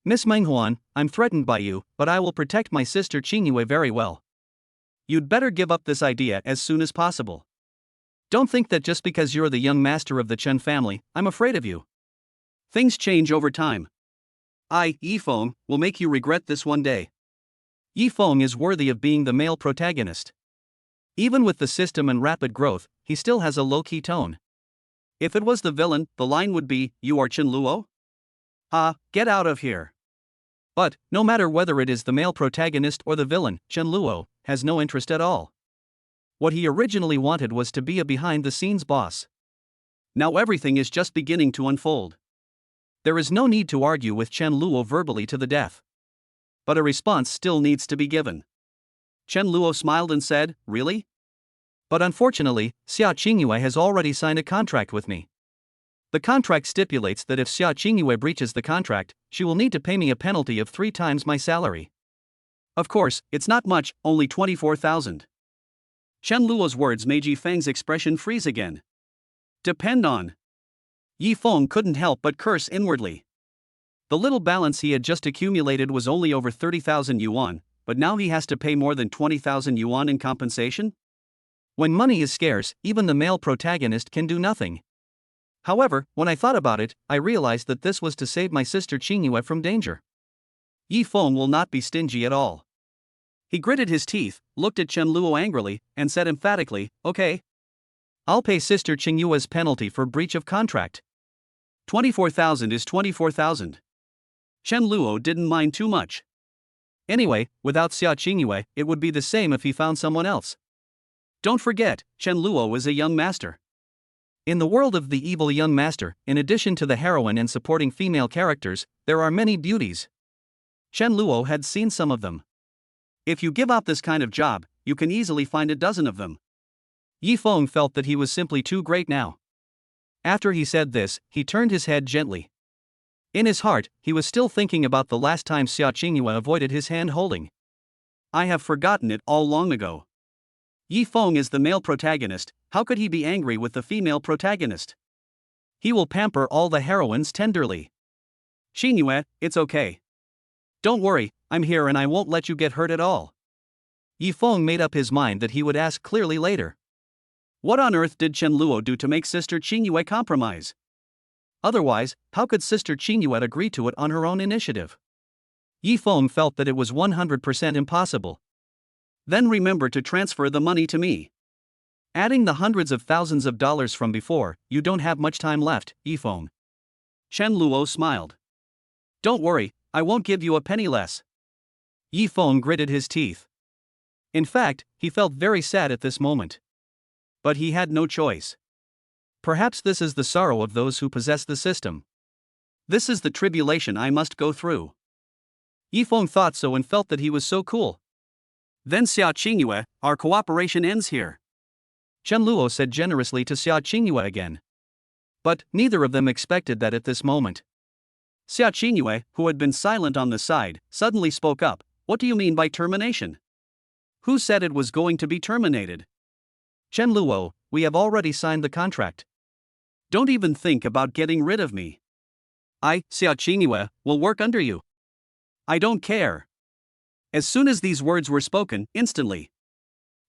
Miss Menghuan, I'm threatened by you, but I will protect my sister Qingyue very well. You'd better give up this idea as soon as possible. Don't think that just because you're the young master of the Chen family, I'm afraid of you. Things change over time. I, Yifeng, will make you regret this one day. Yifeng is worthy of being the male protagonist. Even with the system and rapid growth, he still has a low-key tone. If it was the villain, the line would be, you are Chen Luo? Get out of here. But, no matter whether it is the male protagonist or the villain, Chen Luo has no interest at all. What he originally wanted was to be a behind-the-scenes boss. Now everything is just beginning to unfold. There is no need to argue with Chen Luo verbally to the death. But a response still needs to be given. Chen Luo smiled and said, really? But unfortunately, Xiaoingua has already signed a contract with me. The contract stipulates that if Xiaoingua breaches the contract, she will need to pay me a penalty of 3 times my salary. Of course, it's not much, only 24,000. Chen Luo's words made Yifeng's expression freeze again. Depend on. Yifeng couldn't help but curse inwardly. The little balance he had just accumulated was only over 30,000 yuan, but now he has to pay more than 20,000 yuan in compensation? When money is scarce, even the male protagonist can do nothing. However, when I thought about it, I realized that this was to save my sister Qingyue from danger. Yifeng will not be stingy at all. He gritted his teeth, looked at Chen Luo angrily, and said emphatically, okay. I'll pay Sister Qingyue's penalty for breach of contract. 24,000 is 24,000. Chen Luo didn't mind too much. Anyway, without Xiaoingua, it would be the same if he found someone else. Don't forget, Chen Luo is a young master. In the world of the evil young master, in addition to the heroine and supporting female characters, there are many beauties. Chen Luo had seen some of them. If you give up this kind of job, you can easily find a dozen of them. Yifeng felt that he was simply too great now. After he said this, he turned his head gently. In his heart, he was still thinking about the last time Xiaoingua avoided his hand holding. I have forgotten it all long ago. Yifeng is the male protagonist, how could he be angry with the female protagonist? He will pamper all the heroines tenderly. Qingyue, it's okay. Don't worry, I'm here and I won't let you get hurt at all. Yifeng made up his mind that he would ask clearly later. What on earth did Chen Luo do to make Sister Qingyue compromise? Otherwise, how could Sister Qingyue agree to it on her own initiative? Yifeng felt that it was 100% impossible. Then remember to transfer the money to me. Adding the hundreds of thousands of dollars from before, you don't have much time left, Yifeng. Chen Luo smiled. Don't worry, I won't give you a penny less. Yifeng gritted his teeth. In fact, he felt very sad at this moment. But he had no choice. Perhaps this is the sorrow of those who possess the system. This is the tribulation I must go through. Yifeng thought so and felt that he was so cool. Then Xiaoingua, our cooperation ends here. Chen Luo said generously to Xiaoingua again. But neither of them expected that at this moment. Xiaoingua, who had been silent on the side, suddenly spoke up. What do you mean by termination? Who said it was going to be terminated? Chen Luo, we have already signed the contract. Don't even think about getting rid of me. I, Xiaoingua, will work under you. I don't care. As soon as these words were spoken, instantly,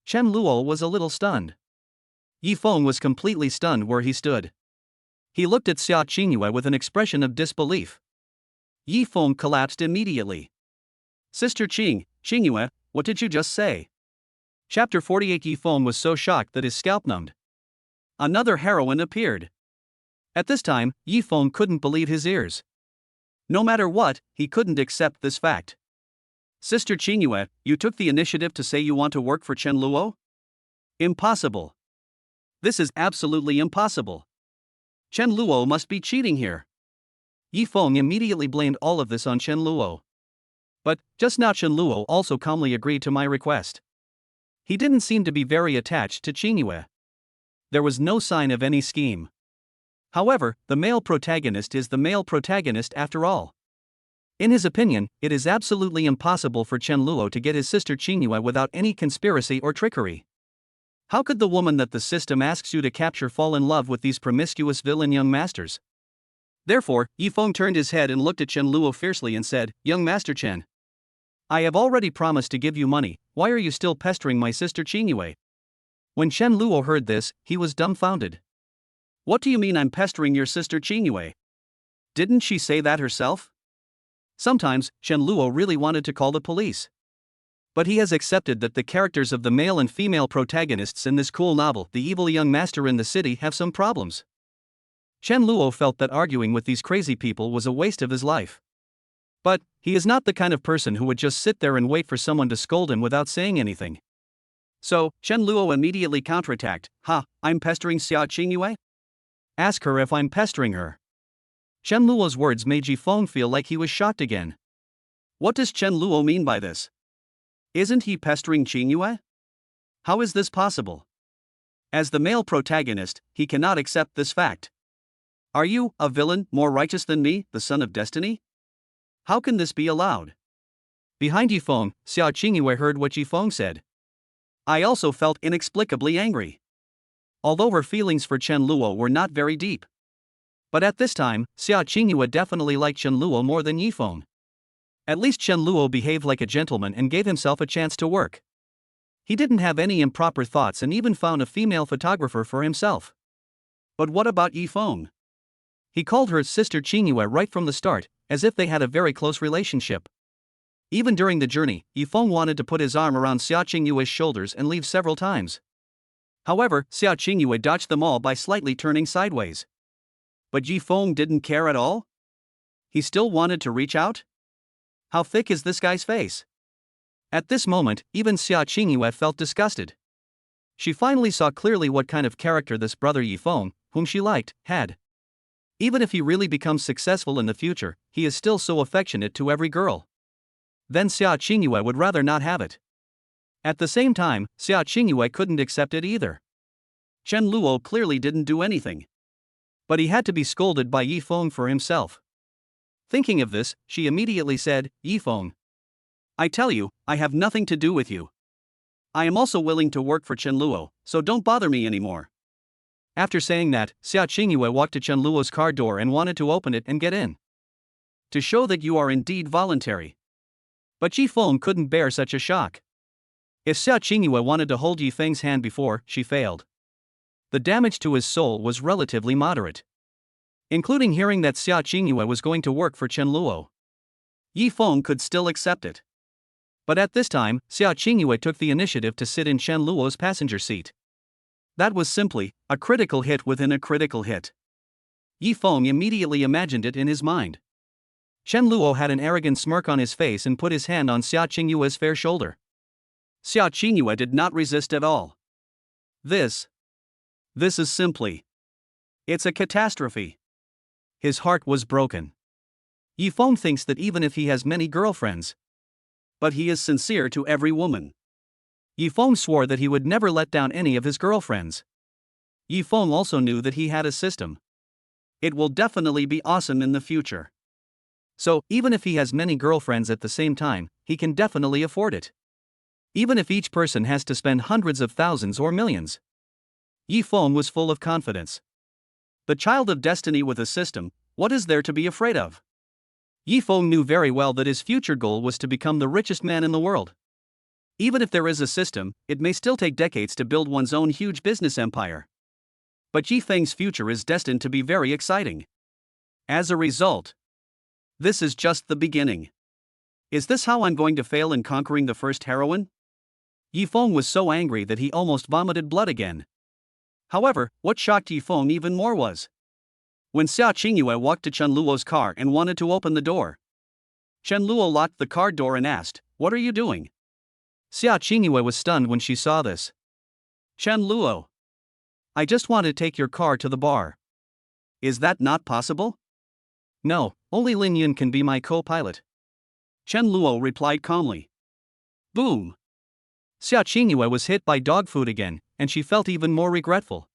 Chen Luo was a little stunned. Yi Feng was completely stunned where he stood. He looked at Xiaoingua with an expression of disbelief. Yi Feng collapsed immediately. Sister Qingyue, what did you just say? Chapter 48. Yi Feng was so shocked that his scalp numbed. Another heroine appeared. At this time, Yi Feng couldn't believe his ears. No matter what, he couldn't accept this fact. Sister Qingyue, you took the initiative to say you want to work for Chen Luo? Impossible. This is absolutely impossible. Chen Luo must be cheating here. Yi Feng immediately blamed all of this on Chen Luo. But, just now Chen Luo also calmly agreed to my request. He didn't seem to be very attached to Qingyue. There was no sign of any scheme. However, the male protagonist is the male protagonist after all. In his opinion, it is absolutely impossible for Chen Luo to get his sister Qingyue without any conspiracy or trickery. How could the woman that the system asks you to capture fall in love with these promiscuous villain young masters? Therefore, Yi Feng turned his head and looked at Chen Luo fiercely and said, Young Master Chen, I have already promised to give you money, why are you still pestering my sister Qingyue? When Chen Luo heard this, he was dumbfounded. What do you mean I'm pestering your sister Qingyue? Didn't she say that herself? Sometimes, Chen Luo really wanted to call the police. But he has accepted that the characters of the male and female protagonists in this cool novel, The Evil Young Master in the City, have some problems. Chen Luo felt that arguing with these crazy people was a waste of his life. But, he is not the kind of person who would just sit there and wait for someone to scold him without saying anything. So, Chen Luo immediately counterattacked, I'm pestering Xiaoingua? Ask her if I'm pestering her. Chen Luo's words made Yi Feng feel like he was shocked again. What does Chen Luo mean by this? Isn't he pestering Qingyue? How is this possible? As the male protagonist, he cannot accept this fact. Are you, a villain, more righteous than me, the son of destiny? How can this be allowed? Behind Yi Feng, Xiaoingua heard what Yi Feng said. I also felt inexplicably angry. Although her feelings for Chen Luo were not very deep. But at this time, Xiaoingua definitely liked Chen Luo more than Yi Feng. At least Chen Luo behaved like a gentleman and gave himself a chance to work. He didn't have any improper thoughts and even found a female photographer for himself. But what about Yi Feng? He called her sister Qingyue right from the start, as if they had a very close relationship. Even during the journey, Yi Feng wanted to put his arm around Xiaoinghua's shoulders and leave several times. However, Xiaoingua dodged them all by slightly turning sideways. But Yi Feng didn't care at all? He still wanted to reach out? How thick is this guy's face? At this moment, even Xiaoingua felt disgusted. She finally saw clearly what kind of character this brother Yi Feng, whom she liked, had. Even if he really becomes successful in the future, he is still so affectionate to every girl. Then Xiaoingua would rather not have it. At the same time, Xiaoingua couldn't accept it either. Chen Luo clearly didn't do anything. But he had to be scolded by Yi Feng for himself. Thinking of this, she immediately said, Yi Feng, I tell you, I have nothing to do with you. I am also willing to work for Chen Luo, so don't bother me anymore. After saying that, Xiaoingua walked to Chen Luo's car door and wanted to open it and get in. To show that you are indeed voluntary. But Yi Feng couldn't bear such a shock. If Xiaoingua wanted to hold Yi Feng's hand before, she failed. The damage to his soul was relatively moderate. Including hearing that Xiaoingua was going to work for Chen Luo. Yi Feng could still accept it. But at this time, Xiaoingua took the initiative to sit in Chen Luo's passenger seat. That was simply a critical hit within a critical hit. Yi Feng immediately imagined it in his mind. Chen Luo had an arrogant smirk on his face and put his hand on Xiaoinghua's fair shoulder. Xiaoingua did not resist at all. This is simply. It's a catastrophe. His heart was broken. Yi Feng thinks that even if he has many girlfriends, but he is sincere to every woman. Yi Feng swore that he would never let down any of his girlfriends. Yi Feng also knew that he had a system. It will definitely be awesome in the future. So, even if he has many girlfriends at the same time, he can definitely afford it. even if each person has to spend hundreds of thousands or millions. Yi Feng was full of confidence. The child of destiny with a system, what is there to be afraid of? Yi Feng knew very well that his future goal was to become the richest man in the world. Even if there is a system, it may still take decades to build one's own huge business empire. But Yi Feng's future is destined to be very exciting. As a result, this is just the beginning. Is this how I'm going to fail in conquering the first heroine? Yi Feng was so angry that he almost vomited blood again. However, what shocked Yi Feng even more was when Xiaoingua walked to Chen Luo's car and wanted to open the door. Chen Luo locked the car door and asked, "What are you doing?" Xiaoingua was stunned when she saw this. "Chen Luo, I just want to take your car to the bar." "Is that not possible?" "No, only Lin Yun can be my co-pilot." Chen Luo replied calmly. Boom! Xiaoingua was hit by dog food again, and she felt even more regretful.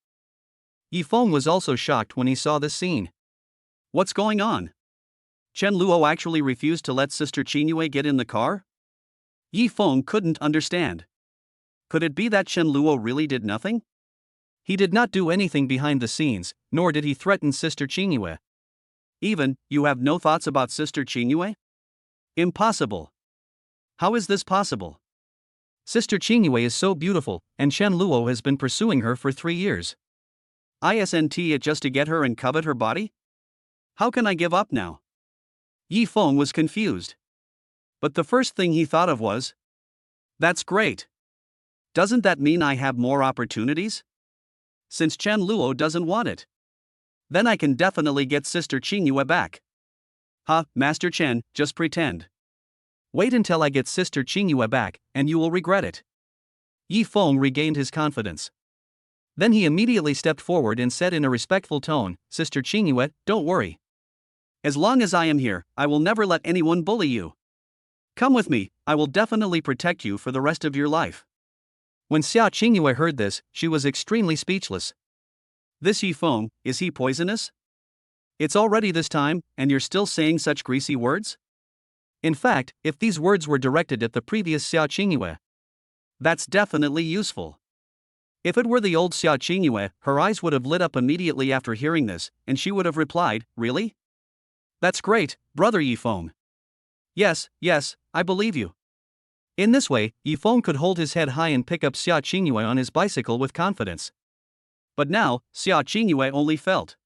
Yi Feng was also shocked when he saw this scene. What's going on? Chen Luo actually refused to let Sister Qinyue get in the car? Yi Feng couldn't understand. Could it be that Chen Luo really did nothing? He did not do anything behind the scenes, nor did he threaten Sister Qinyue. Even, you have no thoughts about Sister Qinyue? Impossible. How is this possible? Sister Qinyue is so beautiful, and Chen Luo has been pursuing her for 3 years. Isn't it just to get her and covet her body? How can I give up now? Yi Feng was confused. But the first thing he thought of was, that's great. Doesn't that mean I have more opportunities? Since Chen Luo doesn't want it, then I can definitely get Sister Qinyue back. Master Chen, just pretend. Wait until I get Sister Qinyue back, and you will regret it. Yi Feng regained his confidence. Then he immediately stepped forward and said in a respectful tone, "Sister Qinyue, don't worry. As long as I am here, I will never let anyone bully you. Come with me, I will definitely protect you for the rest of your life." When Xiaoingua heard this, she was extremely speechless. This Yi Feng, is he poisonous? It's already this time, and you're still saying such greasy words? In fact, if these words were directed at the previous Xiaoingua, that's definitely useful. If it were the old Xiaoingua, her eyes would have lit up immediately after hearing this, and she would have replied, "Really? That's great, brother Yi Feng. Yes, I believe you." In this way, Yi Feng could hold his head high and pick up Xiaoingua on his bicycle with confidence. But now, Xiaoingua only felt,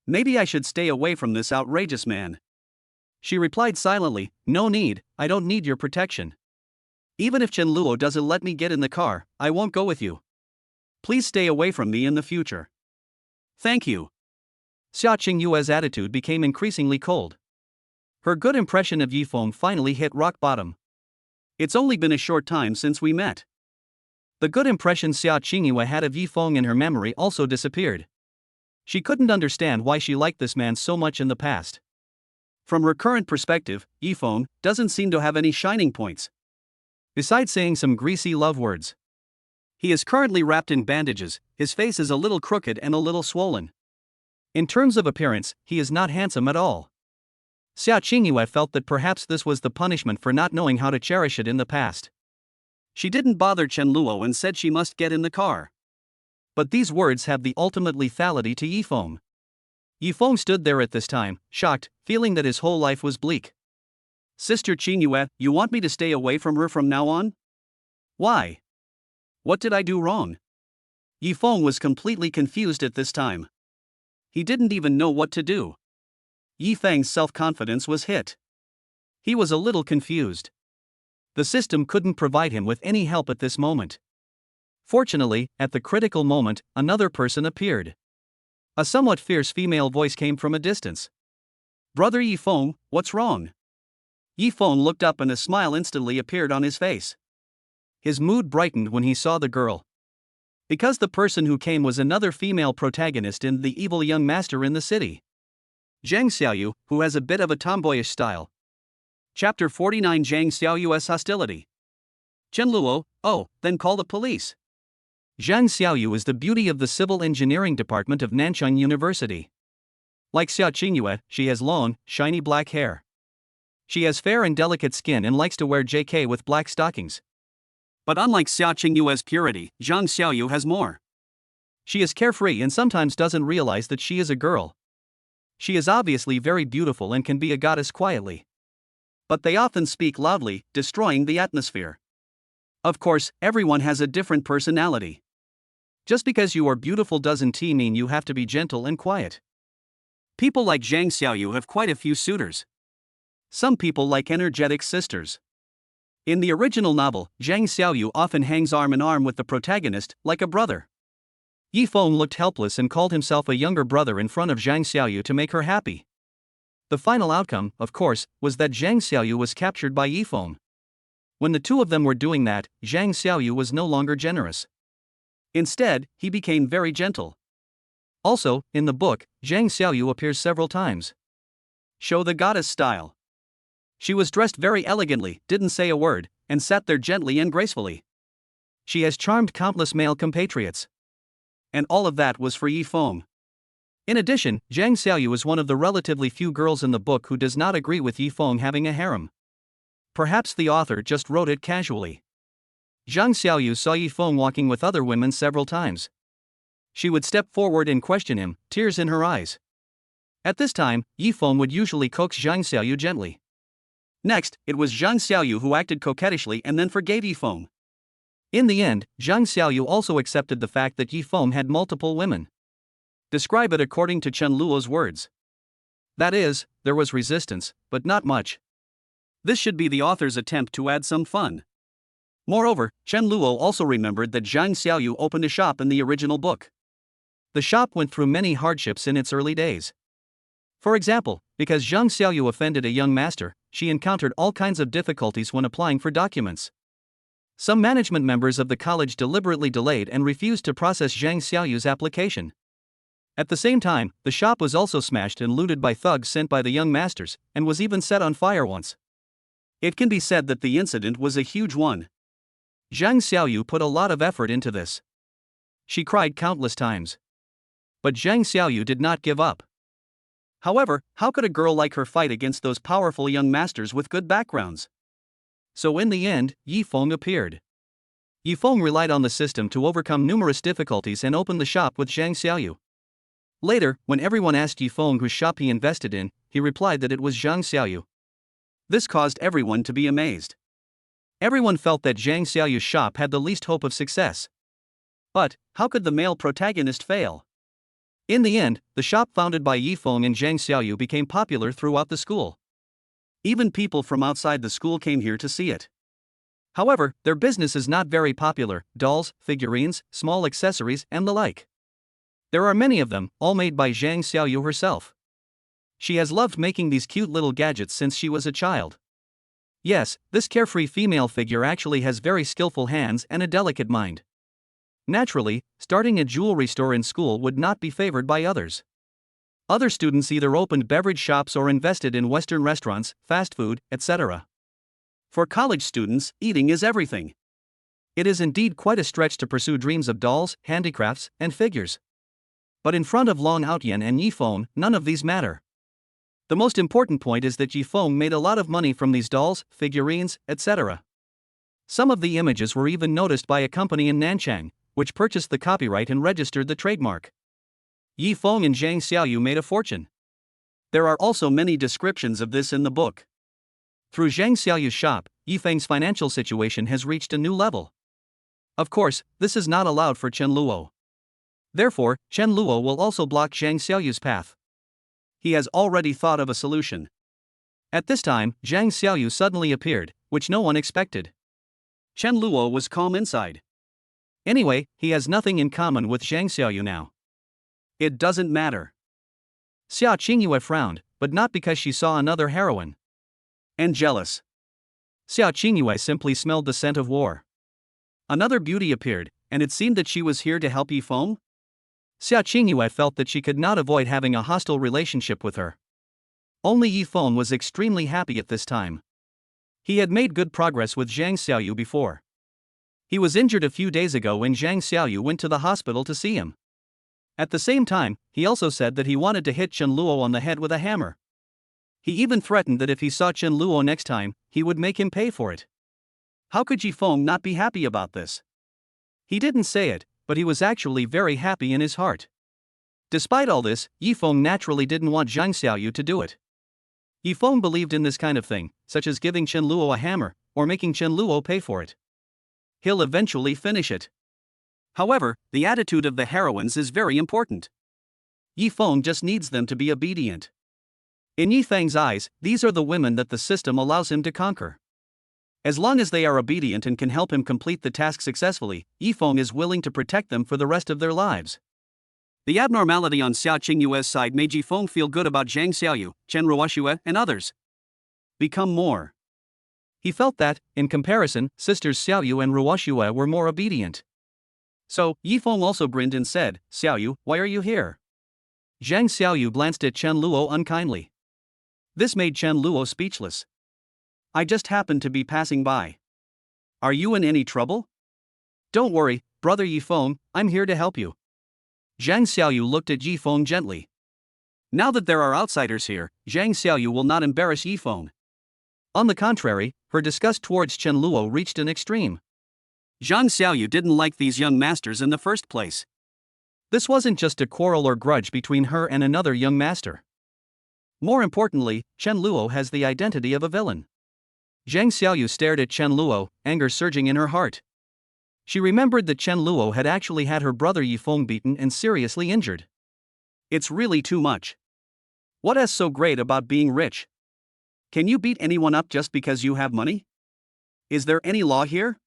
maybe I should stay away from this outrageous man. She replied silently, "No need, I don't need your protection. Even if Chen Luo doesn't let me get in the car, I won't go with you. Please stay away from me in the future." "Thank you." Xiaoingua's attitude became increasingly cold. Her good impression of Yi Feng finally hit rock bottom. It's only been a short time since we met. The good impression Xiaoingua had of Yi Feng in her memory also disappeared. She couldn't understand why she liked this man so much in the past. From her current perspective, Yi Feng doesn't seem to have any shining points. Besides saying some greasy love words. He is currently wrapped in bandages, his face is a little crooked and a little swollen. In terms of appearance, he is not handsome at all. Xiaoingua felt that perhaps this was the punishment for not knowing how to cherish it in the past. She didn't bother Chen Luo and said she must get in the car. But these words have the ultimate lethality to Yi Feng. Yi Feng stood there at this time, shocked, feeling that his whole life was bleak. "Sister Qinyue, you want me to stay away from her from now on? Why? What did I do wrong?" Yi Feng was completely confused at this time. He didn't even know what to do. Yi Feng's self-confidence was hit. He was a little confused. The system couldn't provide him with any help at this moment. Fortunately, at the critical moment, another person appeared. A somewhat fierce female voice came from a distance. "Brother Yi Feng, what's wrong?" Yi Feng looked up and a smile instantly appeared on his face. His mood brightened when he saw the girl. Because the person who came was another female protagonist in The Evil Young Master in the City. Zhang Xiaoyu, who has a bit of a tomboyish style. Chapter 49 Zhang Xiaoyu's Hostility. Chen Luo, oh, then call the police. Zhang Xiaoyu is the beauty of the Civil Engineering Department of Nanchang University. Like Xiaoingua, she has long, shiny black hair. She has fair and delicate skin and likes to wear JK with black stockings. But unlike Xiaoinghua's purity, Zhang Xiaoyu has more. She is carefree and sometimes doesn't realize that she is a girl. She is obviously very beautiful and can be a goddess quietly. But they often speak loudly, destroying the atmosphere. Of course, everyone has a different personality. Just because you are beautiful doesn't mean you have to be gentle and quiet. People like Zhang Xiaoyu have quite a few suitors. Some people like energetic sisters. In the original novel, Zhang Xiaoyu often hangs arm in arm with the protagonist, like a brother. Yifeng looked helpless and called himself a younger brother in front of Zhang Xiaoyu to make her happy. The final outcome, of course, was that Zhang Xiaoyu was captured by Yifeng. When the two of them were doing that, Zhang Xiaoyu was no longer generous. Instead, he became very gentle. Also, in the book, Zhang Xiaoyu appears several times. Show the goddess style. She was dressed very elegantly, didn't say a word, and sat there gently and gracefully. She has charmed countless male compatriots. And all of that was for Yifeng. In addition, Zhang Xiaoyu is one of the relatively few girls in the book who does not agree with Yifeng having a harem. Perhaps the author just wrote it casually. Zhang Xiaoyu saw Yifeng walking with other women several times. She would step forward and question him, tears in her eyes. At this time, Yifeng would usually coax Zhang Xiaoyu gently. Next, it was Zhang Xiaoyu who acted coquettishly and then forgave Yifeng. In the end, Zhang Xiaoyu also accepted the fact that Yifeng had multiple women. Describe it according to Chen Luo's words. That is, there was resistance, but not much. This should be the author's attempt to add some fun. Moreover, Chen Luo also remembered that Zhang Xiaoyu opened a shop in the original book. The shop went through many hardships in its early days. For example, because Zhang Xiaoyu offended a young master, she encountered all kinds of difficulties when applying for documents. Some management members of the college deliberately delayed and refused to process Zhang Xiaoyu's application. At the same time, the shop was also smashed and looted by thugs sent by the young masters, and was even set on fire once. It can be said that the incident was a huge one. Zhang Xiaoyu put a lot of effort into this. She cried countless times. But Zhang Xiaoyu did not give up. However, how could a girl like her fight against those powerful young masters with good backgrounds? So in the end, Yifeng appeared. Yifeng relied on the system to overcome numerous difficulties and opened the shop with Zhang Xiaoyu. Later, when everyone asked Yifeng whose shop he invested in, he replied that it was Zhang Xiaoyu. This caused everyone to be amazed. Everyone felt that Zhang Xiaoyu's shop had the least hope of success. But, how could the male protagonist fail? In the end, the shop founded by Yifeng and Zhang Xiaoyu became popular throughout the school. Even people from outside the school came here to see it. However, their business is not very popular: dolls, figurines, small accessories, and the like. There are many of them, all made by Zhang Xiaoyu herself. She has loved making these cute little gadgets since she was a child. Yes, this carefree female figure actually has very skillful hands and a delicate mind. Naturally, starting a jewelry store in school would not be favored by others. Other students either opened beverage shops or invested in Western restaurants, fast food, etc. For college students, eating is everything. It is indeed quite a stretch to pursue dreams of dolls, handicrafts, and figures. But in front of Long Outyan and Yifeng, none of these matter. The most important point is that Yifeng made a lot of money from these dolls, figurines, etc. Some of the images were even noticed by a company in Nanchang, which purchased the copyright and registered the trademark. Yifeng and Zhang Xiaoyu made a fortune. There are also many descriptions of this in the book. Through Zhang Xiaoyu's shop, Yifeng's financial situation has reached a new level. Of course, this is not allowed for Chen Luo. Therefore, Chen Luo will also block Zhang Xiaoyu's path. He has already thought of a solution. At this time, Zhang Xiaoyu suddenly appeared, which no one expected. Chen Luo was calm inside. Anyway, he has nothing in common with Zhang Xiaoyu now. It doesn't matter. Xiaoingua frowned, but not because she saw another heroine. And jealous. Xiaoingua simply smelled the scent of war. Another beauty appeared, and it seemed that she was here to help Yifeng. Xiaoingua felt that she could not avoid having a hostile relationship with her. Only Yifeng was extremely happy at this time. He had made good progress with Zhang Xiaoyu before. He was injured a few days ago when Zhang Xiaoyu went to the hospital to see him. At the same time, he also said that he wanted to hit Chen Luo on the head with a hammer. He even threatened that if he saw Chen Luo next time, he would make him pay for it. How could Yifeng not be happy about this? He didn't say it, but he was actually very happy in his heart. Despite all this, Yifeng naturally didn't want Zhang Xiaoyu to do it. Yifeng believed in this kind of thing, such as giving Chen Luo a hammer, or making Chen Luo pay for it. He'll eventually finish it. However, the attitude of the heroines is very important. Yifeng just needs them to be obedient. In Yifeng's eyes, these are the women that the system allows him to conquer. As long as they are obedient and can help him complete the task successfully, Yifeng is willing to protect them for the rest of their lives. The abnormality on Xiao Qingyue's side made Yifeng feel good about Zhang Xiaoyu, Chen Ruoxue, and others. Become more. He felt that, in comparison, sisters Xiaoyu and Ruoxue were more obedient. So, Yifeng also grinned and said, "Xiaoyu, why are you here?" Zhang Xiaoyu glanced at Chen Luo unkindly. This made Chen Luo speechless. "I just happened to be passing by. Are you in any trouble?" "Don't worry, brother Yifeng, I'm here to help you." Zhang Xiaoyu looked at Yifeng gently. Now that there are outsiders here, Zhang Xiaoyu will not embarrass Yifeng. On the contrary, her disgust towards Chen Luo reached an extreme. Zhang Xiaoyu didn't like these young masters in the first place. This wasn't just a quarrel or grudge between her and another young master. More importantly, Chen Luo has the identity of a villain. Zhang Xiaoyu stared at Chen Luo, anger surging in her heart. She remembered that Chen Luo had actually had her brother Yifeng beaten and seriously injured. It's really too much. What is so great about being rich? Can you beat anyone up just because you have money? Is there any law here?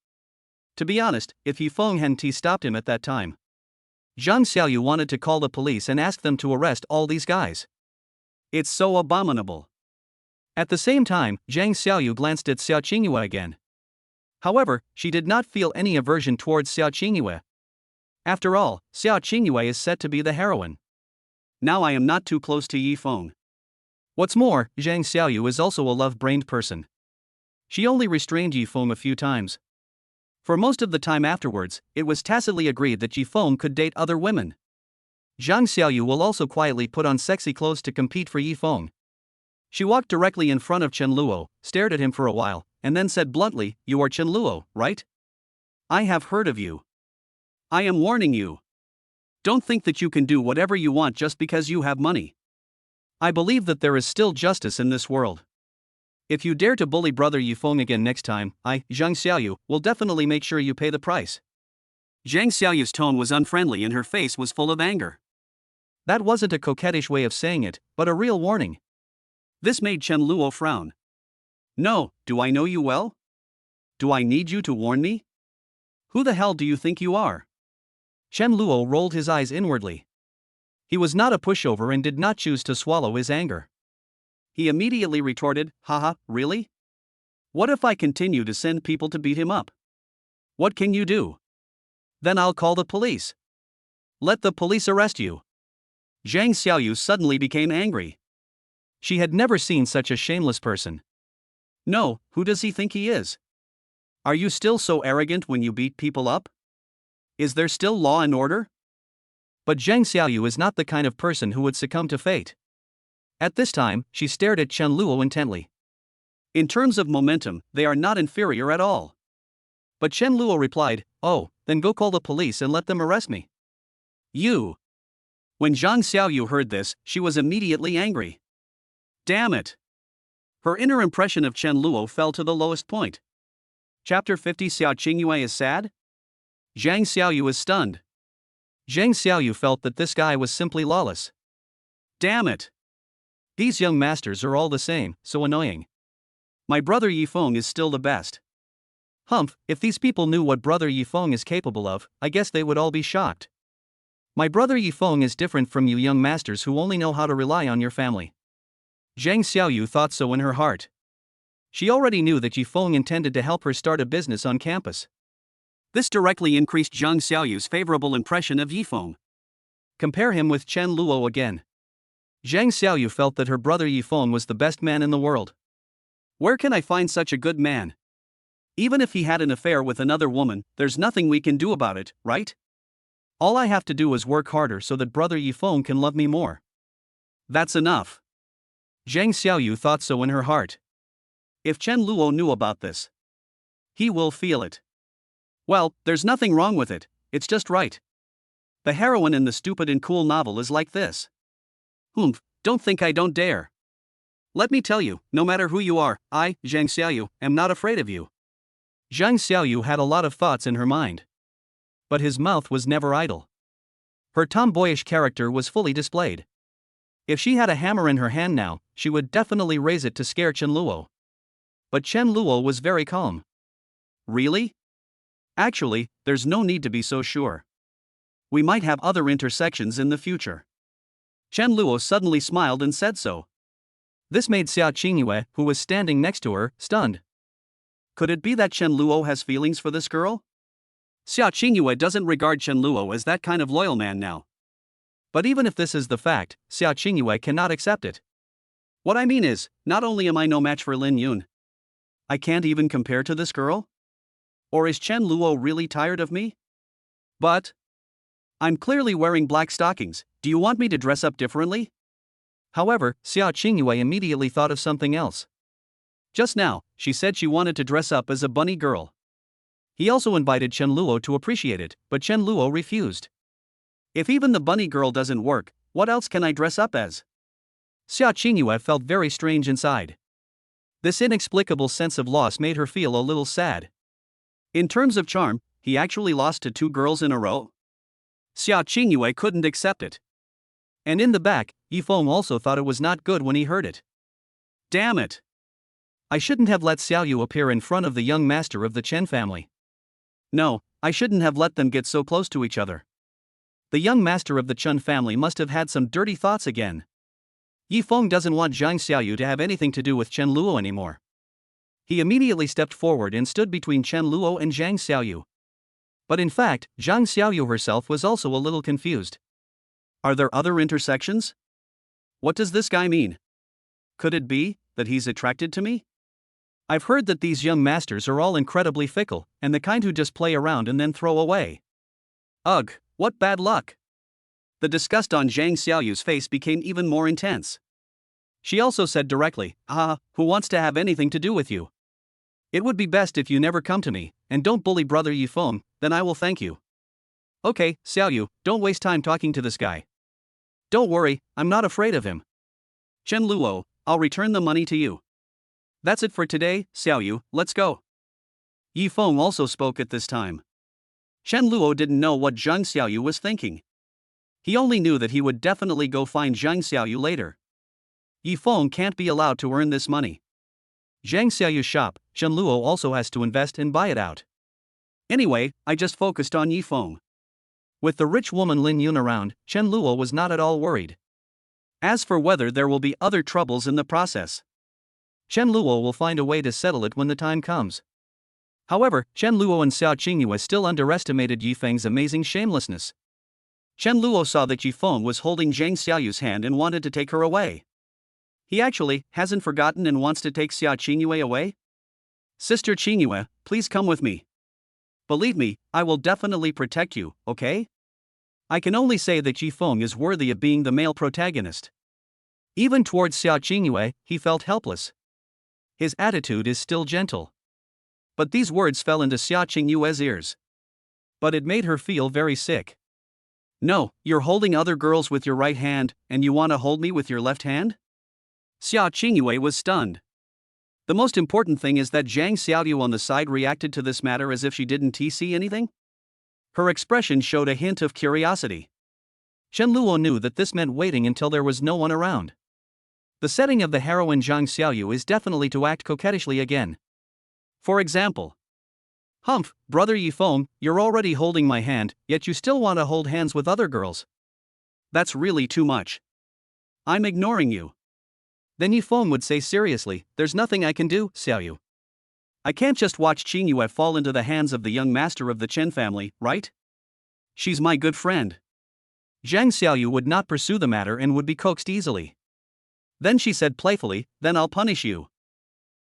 To be honest, if Yifeng hadn't stopped him at that time, Zhang Xiaoyu wanted to call the police and ask them to arrest all these guys. It's so abominable. At the same time, Zhang Xiaoyu glanced at Xiaoingua again. However, she did not feel any aversion towards Xiaoingua. After all, Xiaoingua is set to be the heroine. Now I am not too close to Yifeng. What's more, Zhang Xiaoyu is also a love-brained person. She only restrained Yifeng a few times. For most of the time afterwards, it was tacitly agreed that Yifeng could date other women. Zhang Xiaoyu will also quietly put on sexy clothes to compete for Yifeng. She walked directly in front of Chen Luo, stared at him for a while, and then said bluntly, "You are Chen Luo, right? I have heard of you. I am warning you. Don't think that you can do whatever you want just because you have money. I believe that there is still justice in this world. If you dare to bully brother Yifeng again next time, I, Zhang Xiaoyu, will definitely make sure you pay the price." Zhang Xiaoyu's tone was unfriendly and her face was full of anger. That wasn't a coquettish way of saying it, but a real warning. This made Chen Luo frown. "No, do I know you well? Do I need you to warn me? Who the hell do you think you are?" Chen Luo rolled his eyes inwardly. He was not a pushover and did not choose to swallow his anger. He immediately retorted, "Haha, really? What if I continue to send people to beat him up? What can you do? Then I'll call the police. Let the police arrest you." Zhang Xiaoyu suddenly became angry. She had never seen such a shameless person. No, who does he think he is? Are you still so arrogant when you beat people up? Is there still law and order? But Zhang Xiaoyu is not the kind of person who would succumb to fate. At this time, she stared at Chen Luo intently. In terms of momentum, they are not inferior at all. But Chen Luo replied, "Oh, then go call the police and let them arrest me." "You." When Zhang Xiaoyu heard this, she was immediately angry. Damn it. Her inner impression of Chen Luo fell to the lowest point. Chapter 50. Xiaoingua is sad? Zhang Xiaoyu is stunned. Zhang Xiaoyu felt that this guy was simply lawless. Damn it. These young masters are all the same, so annoying. My brother Yifeng is still the best. Humph, if these people knew what brother Yifeng is capable of, I guess they would all be shocked. My brother Yifeng is different from you young masters who only know how to rely on your family. Zhang Xiaoyu thought so in her heart. She already knew that Yifeng intended to help her start a business on campus. This directly increased Zhang Xiaoyu's favorable impression of Yifeng. Compare him with Chen Luo again. Zhang Xiaoyu felt that her brother Yifeng was the best man in the world. Where can I find such a good man? Even if he had an affair with another woman, there's nothing we can do about it, right? All I have to do is work harder so that brother Yifeng can love me more. That's enough. Zhang Xiaoyu thought so in her heart. If Chen Luo knew about this, He will feel it. Well, there's nothing wrong with it, it's just right. The heroine in the stupid and cool novel is like this. Humph, don't think I don't dare. Let me tell you, no matter who you are, I, Zhang Xiaoyu, am not afraid of you. Zhang Xiaoyu had a lot of thoughts in her mind. But his mouth was never idle. Her tomboyish character was fully displayed. If she had a hammer in her hand now, she would definitely raise it to scare Chen Luo. But Chen Luo was very calm. Really? Actually, there's no need to be so sure. We might have other intersections in the future. Chen Luo suddenly smiled and said so. This made Xiaoingua, who was standing next to her, stunned. Could it be that Chen Luo has feelings for this girl? Xiaoingua doesn't regard Chen Luo as that kind of loyal man now. But even if this is the fact, Xiaoingua cannot accept it. What I mean is, not only am I no match for Lin Yun, I can't even compare to this girl? Or is Chen Luo really tired of me? But I'm clearly wearing black stockings, do you want me to dress up differently? However, Xiaoingua immediately thought of something else. Just now, she said she wanted to dress up as a bunny girl. He also invited Chen Luo to appreciate it, but Chen Luo refused. If even the bunny girl doesn't work, what else can I dress up as? Xiaoingua felt very strange inside. This inexplicable sense of loss made her feel a little sad. In terms of charm, he actually lost to 2 girls in a row? Xiaoingua couldn't accept it. And in the back, Yifeng also thought it was not good when he heard it. Damn it! I shouldn't have let Xiaoyu appear in front of the young master of the Chen family. No, I shouldn't have let them get so close to each other. The young master of the Chen family must have had some dirty thoughts again. Yifeng doesn't want Zhang Xiaoyu to have anything to do with Chen Luo anymore. He immediately stepped forward and stood between Chen Luo and Zhang Xiaoyu. But in fact, Zhang Xiaoyu herself was also a little confused. Are there other intersections? What does this guy mean? Could it be that he's attracted to me? I've heard that these young masters are all incredibly fickle, and the kind who just play around and then throw away. Ugh, what bad luck! The disgust on Zhang Xiaoyu's face became even more intense. She also said directly, who wants to have anything to do with you? It would be best if you never come to me, and don't bully brother Yifeng, then I will thank you. Okay, Xiaoyu, don't waste time talking to this guy. Don't worry, I'm not afraid of him. Chen Luo, I'll return the money to you. That's it for today, Xiaoyu, let's go. Yifeng also spoke at this time. Chen Luo didn't know what Zhang Xiaoyu was thinking. He only knew that he would definitely go find Zhang Xiaoyu later. Yifeng can't be allowed to earn this money. Zhang Xiaoyu's shop, Chen Luo also has to invest and buy it out. Anyway, I just focused on Yifeng. With the rich woman Lin Yun around, Chen Luo was not at all worried. As for whether there will be other troubles in the process, Chen Luo will find a way to settle it when the time comes. However, Chen Luo and Xiaoingua still underestimated Yifeng's amazing shamelessness. Chen Luo saw that Yifeng was holding Zhang Xiaoyu's hand and wanted to take her away. He actually hasn't forgotten and wants to take Xiaoingua away? Sister Qingyue, please come with me. Believe me, I will definitely protect you, okay? I can only say that Yifeng is worthy of being the male protagonist. Even towards Xiaoingua, he felt helpless. His attitude is still gentle. But these words fell into Xiaoinghua's ears. But it made her feel very sick. No, you're holding other girls with your right hand, and you want to hold me with your left hand? Xiaoingua was stunned. The most important thing is that Zhang Xiaoyu on the side reacted to this matter as if she didn't see anything. Her expression showed a hint of curiosity. Chen Luo knew that this meant waiting until there was no one around. The setting of the heroine Zhang Xiaoyu is definitely to act coquettishly again. For example, Humph, brother Yifeng, you're already holding my hand, yet you still want to hold hands with other girls. That's really too much. I'm ignoring you. Then Yifeng would say seriously, there's nothing I can do, Xiaoyu. I can't just watch Qingyue fall into the hands of the young master of the Chen family, right? She's my good friend. Zhang Xiaoyu would not pursue the matter and would be coaxed easily. Then she said playfully, then I'll punish you.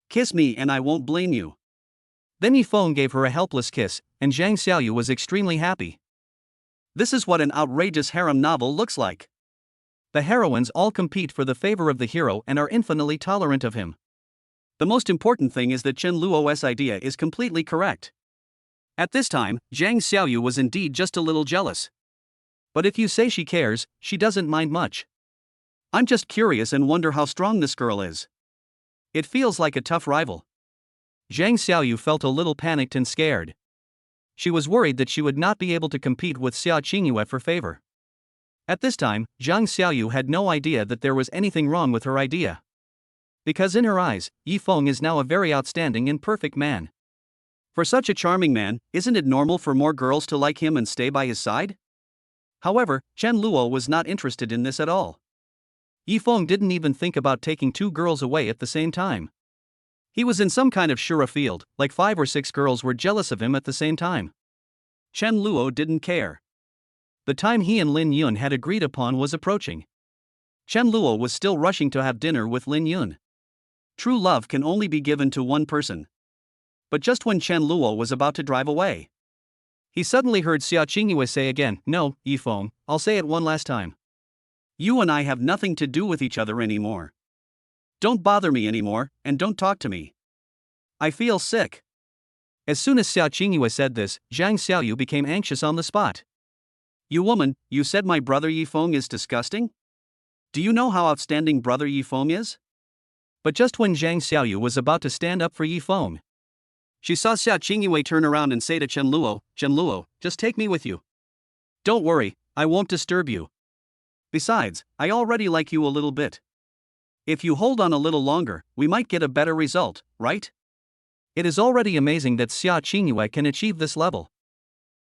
Kiss me and I won't blame you. Then Yifeng gave her a helpless kiss, and Zhang Xiaoyu was extremely happy. This is what an outrageous harem novel looks like. The heroines all compete for the favor of the hero and are infinitely tolerant of him. The most important thing is that Chen Luo's idea is completely correct. At this time, Zhang Xiaoyu was indeed just a little jealous. But if you say she cares, she doesn't mind much. I'm just curious and wonder how strong this girl is. It feels like a tough rival. Zhang Xiaoyu felt a little panicked and scared. She was worried that she would not be able to compete with Xiaoingua for favor. At this time, Zhang Xiaoyu had no idea that there was anything wrong with her idea. Because in her eyes, Yifeng is now a very outstanding and perfect man. For such a charming man, isn't it normal for more girls to like him and stay by his side? However, Chen Luo was not interested in this at all. Yifeng didn't even think about taking two girls away at the same time. He was in some kind of Shura field, like 5 or 6 girls were jealous of him at the same time. Chen Luo didn't care. The time he and Lin Yun had agreed upon was approaching. Chen Luo was still rushing to have dinner with Lin Yun. True love can only be given to one person. But just when Chen Luo was about to drive away, he suddenly heard Xiaoingua say again, "No, Yifeng, I'll say it one last time. You and I have nothing to do with each other anymore. Don't bother me anymore, and don't talk to me. I feel sick." As soon as Xiaoingua said this, Zhang Xiaoyu became anxious on the spot. "You woman, you said my brother Yifeng is disgusting? Do you know how outstanding brother Yifeng is?" But just when Zhang Xiaoyu was about to stand up for Yifeng, she saw Xiaoingua turn around and say to Chen Luo, "Just take me with you. Don't worry, I won't disturb you. Besides, I already like you a little bit. If you hold on a little longer, we might get a better result, right?" It is already amazing that Xiaoingua can achieve this level.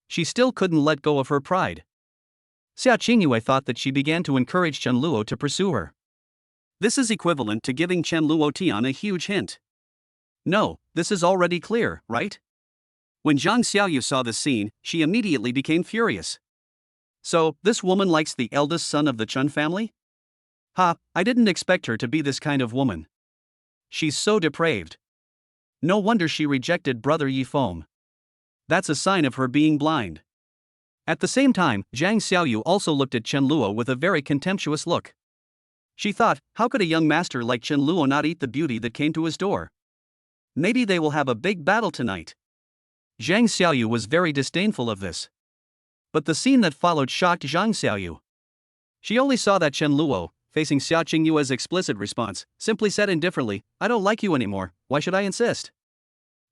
She still couldn't let go of her pride. Xiaoingua thought that she began to encourage Chen Luo to pursue her. This is equivalent to giving Chen Luo Tian a huge hint. No, this is already clear, right? When Zhang Xiaoyu saw this scene, she immediately became furious. So, this woman likes the eldest son of the Chun family? Ha, I didn't expect her to be this kind of woman. She's so depraved. No wonder she rejected brother Yifeng. That's a sign of her being blind. At the same time, Zhang Xiaoyu also looked at Chen Luo with a very contemptuous look. She thought, how could a young master like Chen Luo not eat the beauty that came to his door? Maybe they will have a big battle tonight. Zhang Xiaoyu was very disdainful of this. But the scene that followed shocked Zhang Xiaoyu. She only saw that Chen Luo, facing Xiaoinggua's explicit response, simply said indifferently, "I don't like you anymore, why should I insist?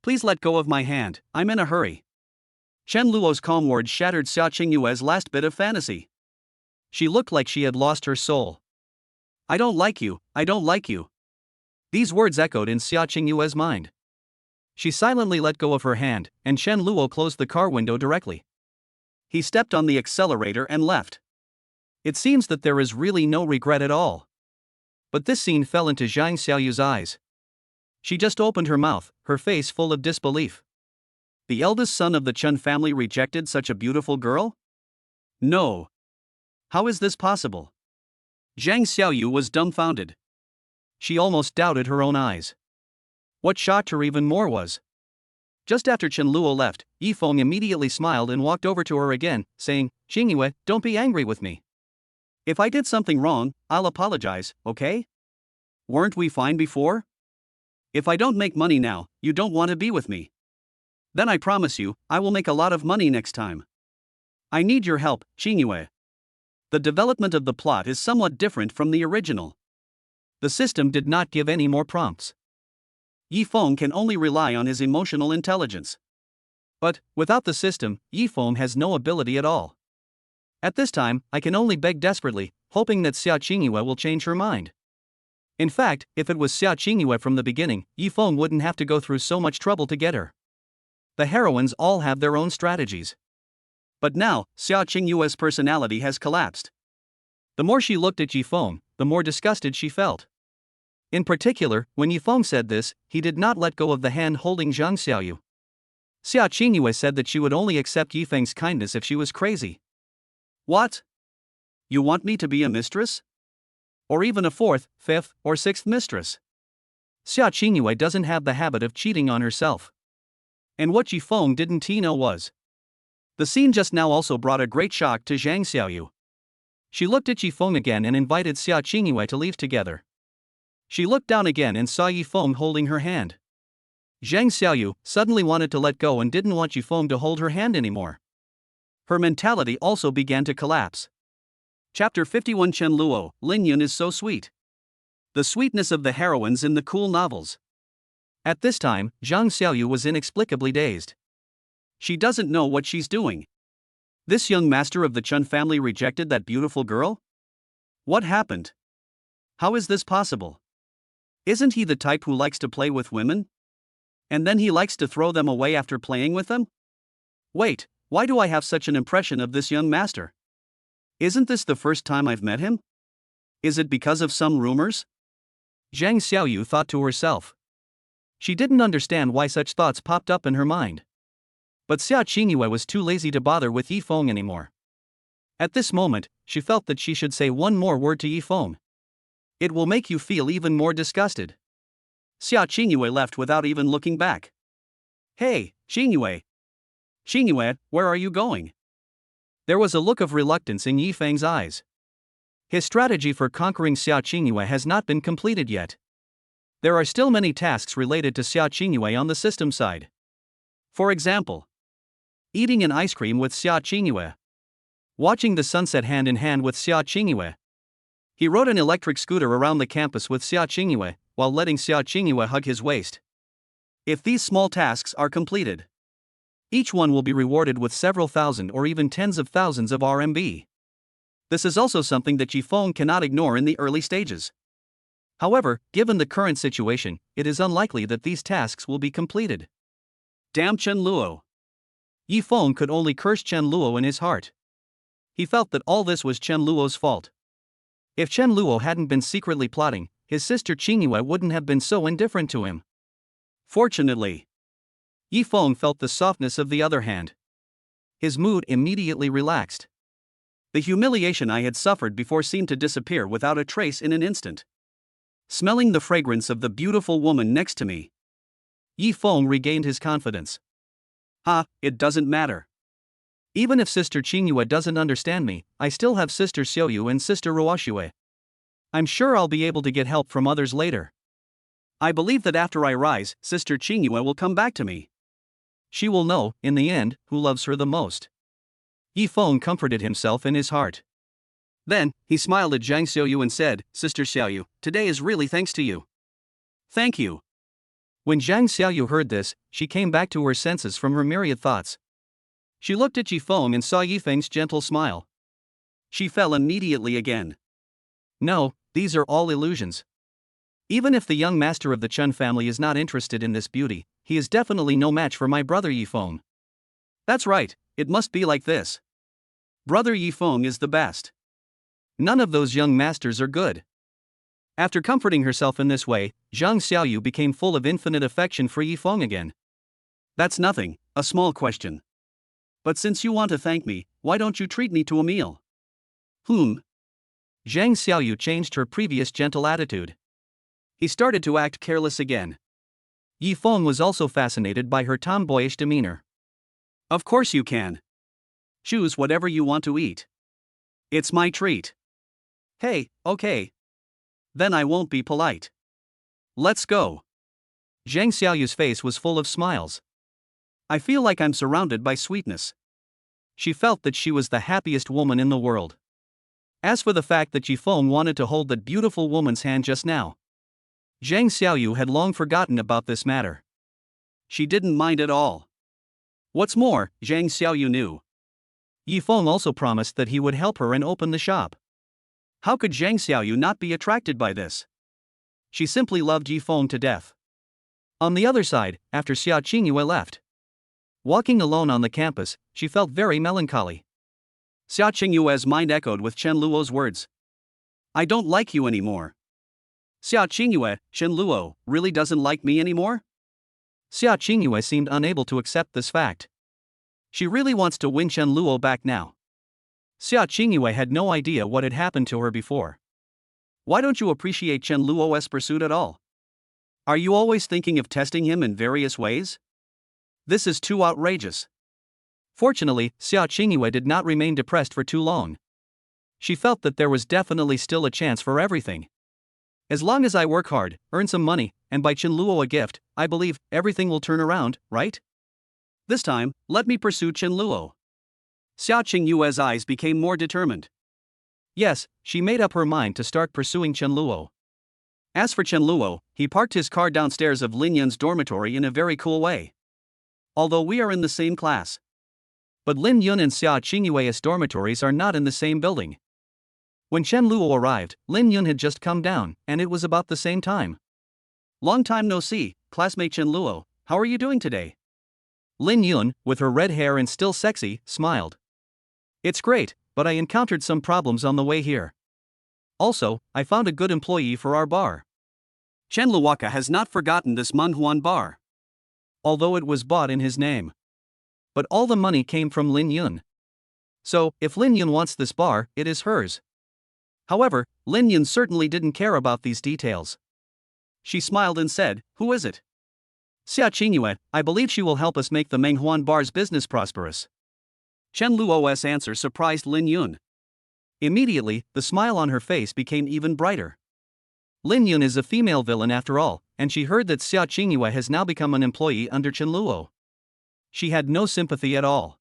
Please let go of my hand, I'm in a hurry." Chen Luo's calm words shattered Xiaoinggua's last bit of fantasy. She looked like she had lost her soul. "I don't like you, I don't like you." These words echoed in Xiaoinggua's mind. She silently let go of her hand, and Chen Luo closed the car window directly. He stepped on the accelerator and left. It seems that there is really no regret at all. But this scene fell into Zhang Xiaoyu's eyes. She just opened her mouth, her face full of disbelief. The eldest son of the Chun family rejected such a beautiful girl? No. How is this possible? Zhang Xiaoyu was dumbfounded. She almost doubted her own eyes. What shocked her even more was, just after Chen Luo left, Yifeng immediately smiled and walked over to her again, saying, "Qingyue, don't be angry with me. If I did something wrong, I'll apologize, okay? Weren't we fine before? If I don't make money now, you don't want to be with me. Then I promise you, I will make a lot of money next time. I need your help, Qingyue." The development of the plot is somewhat different from the original. The system did not give any more prompts. Yifeng can only rely on his emotional intelligence. But, without the system, Yifeng has no ability at all. At this time, I can only beg desperately, hoping that Xiaoingua will change her mind. In fact, if it was Xiaoingua from the beginning, Yifeng wouldn't have to go through so much trouble to get her. The heroines all have their own strategies. But now, Xiaoinggua's personality has collapsed. The more she looked at Yifeng, the more disgusted she felt. In particular, when Yifeng said this, he did not let go of the hand holding Zhang Xiaoyu. Xiaoingua said that she would only accept Yifeng's kindness if she was crazy. What? You want me to be a mistress? Or even a 4th, 5th, or 6th mistress? Xiaoingua doesn't have the habit of cheating on herself. And what Yifeng didn't know was, the scene just now also brought a great shock to Zhang Xiaoyu. She looked at Yifeng again and invited Xiaoingua to leave together. She looked down again and saw Yifeng holding her hand. Zhang Xiaoyu suddenly wanted to let go and didn't want Yifeng to hold her hand anymore. Her mentality also began to collapse. Chapter 51 Chen Luo, Lin Yun is so sweet. The sweetness of the heroines in the cool novels. At this time, Zhang Xiaoyu was inexplicably dazed. She doesn't know what she's doing. This young master of the Chun family rejected that beautiful girl? What happened? How is this possible? Isn't he the type who likes to play with women? And then he likes to throw them away after playing with them? Wait, why do I have such an impression of this young master? Isn't this the first time I've met him? Is it because of some rumors? Zhang Xiaoyu thought to herself. She didn't understand why such thoughts popped up in her mind. But Xiaoingua was too lazy to bother with Yifeng anymore. At this moment, she felt that she should say one more word to Yifeng. It will make you feel even more disgusted. Xiaoingua left without even looking back. Hey, Xingyue. Xingyue, where are you going? There was a look of reluctance in Yifeng's eyes. His strategy for conquering Xiaoingua has not been completed yet. There are still many tasks related to Xiaoingua on the system side. For example, eating an ice cream with Xiaoingua. Watching the sunset hand in hand with Xiaoingua. He rode an electric scooter around the campus with Xiaoingua, while letting Xiaoingua hug his waist. If these small tasks are completed, each one will be rewarded with several thousand or even tens of thousands of RMB. This is also something that Yifeng cannot ignore in the early stages. However, given the current situation, it is unlikely that these tasks will be completed. Damn Chen Luo. Yifeng could only curse Chen Luo in his heart. He felt that all this was Chen Luo's fault. If Chen Luo hadn't been secretly plotting, his sister Qingyue wouldn't have been so indifferent to him. Fortunately, Yifeng felt the softness of the other hand. His mood immediately relaxed. The humiliation I had suffered before seemed to disappear without a trace in an instant. Smelling the fragrance of the beautiful woman next to me, Yifeng regained his confidence. It doesn't matter. Even if Sister Qingyue doesn't understand me, I still have Sister Xiaoyu and Sister Ruoxue. I'm sure I'll be able to get help from others later. I believe that after I rise, Sister Qingyue will come back to me. She will know, in the end, who loves her the most. Yifeng comforted himself in his heart. Then, he smiled at Zhang Xiaoyu and said, Sister Xiaoyu, today is really thanks to you. Thank you. When Zhang Xiaoyu heard this, she came back to her senses from her myriad thoughts. She looked at Yifeng and saw Yifeng's gentle smile. She fell immediately again. No, these are all illusions. Even if the young master of the Chun family is not interested in this beauty, he is definitely no match for my brother Yifeng. That's right, it must be like this. Brother Yifeng is the best. None of those young masters are good. After comforting herself in this way, Zhang Xiaoyu became full of infinite affection for Yifeng again. That's nothing, a small question. But since you want to thank me, why don't you treat me to a meal? Zhang Xiaoyu changed her previous gentle attitude. He started to act careless again. Yifeng was also fascinated by her tomboyish demeanor. Of course you can. Choose whatever you want to eat. It's my treat. Hey, okay. Then I won't be polite. Let's go. Zhang Xiaoyu's face was full of smiles. I feel like I'm surrounded by sweetness. She felt that she was the happiest woman in the world. As for the fact that Yifeng wanted to hold that beautiful woman's hand just now, Zhang Xiaoyu had long forgotten about this matter. She didn't mind at all. What's more, Zhang Xiaoyu knew. Yifeng also promised that he would help her and open the shop. How could Zhang Xiaoyu not be attracted by this? She simply loved Yifeng to death. On the other side, after Xiaoingua left, walking alone on the campus, she felt very melancholy. Xiaoingua's mind echoed with Chen Luo's words. I don't like you anymore. Xiaoingua, Chen Luo, really doesn't like me anymore? Xiaoingua seemed unable to accept this fact. She really wants to win Chen Luo back now. Xiaoingua had no idea what had happened to her before. Why don't you appreciate Chen Luo's pursuit at all? Are you always thinking of testing him in various ways? This is too outrageous. Fortunately, Xiaoingua did not remain depressed for too long. She felt that there was definitely still a chance for everything. As long as I work hard, earn some money, and buy Chen Luo a gift, I believe everything will turn around, right? This time, let me pursue Chen Luo. Xiaoinghua's eyes became more determined. Yes, she made up her mind to start pursuing Chen Luo. As for Chen Luo, he parked his car downstairs of Lin Yun's dormitory in a very cool way. Although we are in the same class. But Lin Yun and Xiaoinghua's dormitories are not in the same building. When Chen Luo arrived, Lin Yun had just come down, and it was about the same time. Long time no see, classmate Chen Luo, how are you doing today? Lin Yun, with her red hair and still sexy, smiled. It's great, but I encountered some problems on the way here. Also, I found a good employee for our bar. Chen Luoka has not forgotten this Manhuan bar. Although it was bought in his name. But all the money came from Lin Yun. So, if Lin Yun wants this bar, it is hers. However, Lin Yun certainly didn't care about these details. She smiled and said, "Who is it?" "Xiaoingua, I believe she will help us make the Menghuan bar's business prosperous." Chen Luo's answer surprised Lin Yun. Immediately, the smile on her face became even brighter. Lin Yun is a female villain after all, and she heard that Xiaoingua has now become an employee under Chen Luo. She had no sympathy at all.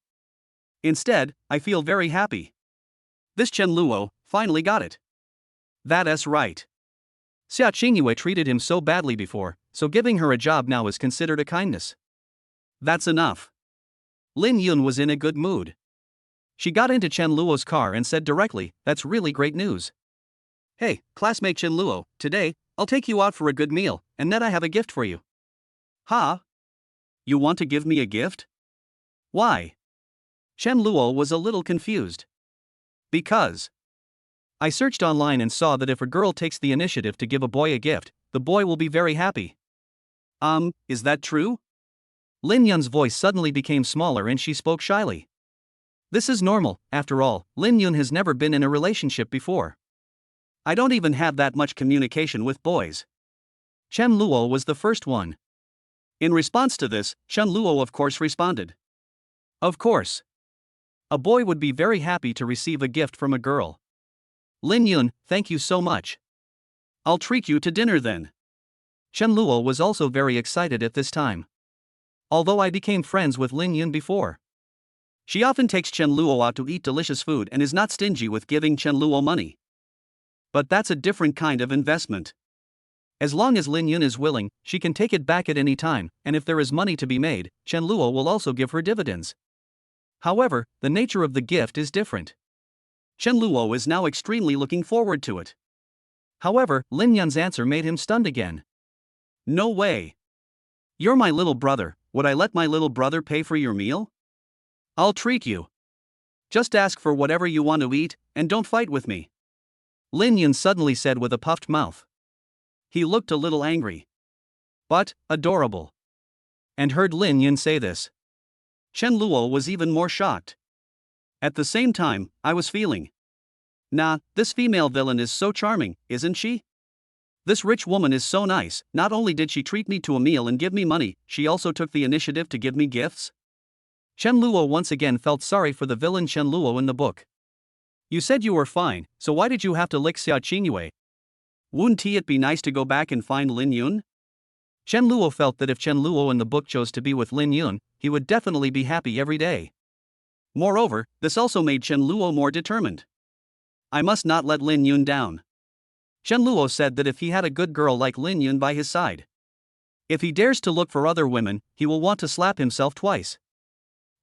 Instead, I feel very happy. This Chen Luo finally got it. That's right. Xiaoingua treated him so badly before, so giving her a job now is considered a kindness. That's enough. Lin Yun was in a good mood. She got into Chen Luo's car and said directly, "That's really great news. Hey, classmate Chen Luo, today, I'll take you out for a good meal, and then I have a gift for you." "Huh? You want to give me a gift? Why?" Chen Luo was a little confused. "Because I searched online and saw that if a girl takes the initiative to give a boy a gift, the boy will be very happy." Is that true?" Lin Yun's voice suddenly became smaller and she spoke shyly. This is normal, after all, Lin Yun has never been in a relationship before. I don't even have that much communication with boys. Chen Luo was the first one. In response to this, Chen Luo of course responded. Of course. A boy would be very happy to receive a gift from a girl. Lin Yun, thank you so much. I'll treat you to dinner then. Chen Luo was also very excited at this time. Although I became friends with Lin Yun before. She often takes Chen Luo out to eat delicious food and is not stingy with giving Chen Luo money. But that's a different kind of investment. As long as Lin Yun is willing, she can take it back at any time, and if there is money to be made, Chen Luo will also give her dividends. However, the nature of the gift is different. Chen Luo is now extremely looking forward to it. However, Lin Yun's answer made him stunned again. No way. You're my little brother, would I let my little brother pay for your meal? I'll treat you. Just ask for whatever you want to eat, and don't fight with me. Lin Yun suddenly said with a puffed mouth. He looked a little angry. But, adorable. And heard Lin Yun say this. Chen Luo was even more shocked. At the same time, I was feeling. Nah, this female villain is so charming, isn't she? This rich woman is so nice, not only did she treat me to a meal and give me money, she also took the initiative to give me gifts. Chen Luo once again felt sorry for the villain Chen Luo in the book. You said you were fine, so why did you have to lick Xiaoingua? Wouldn't it be nice to go back and find Lin Yun? Chen Luo felt that if Chen Luo in the book chose to be with Lin Yun, he would definitely be happy every day. Moreover, this also made Chen Luo more determined. I must not let Lin Yun down. Chen Luo said that if he had a good girl like Lin Yun by his side, if he dares to look for other women, he will want to slap himself twice.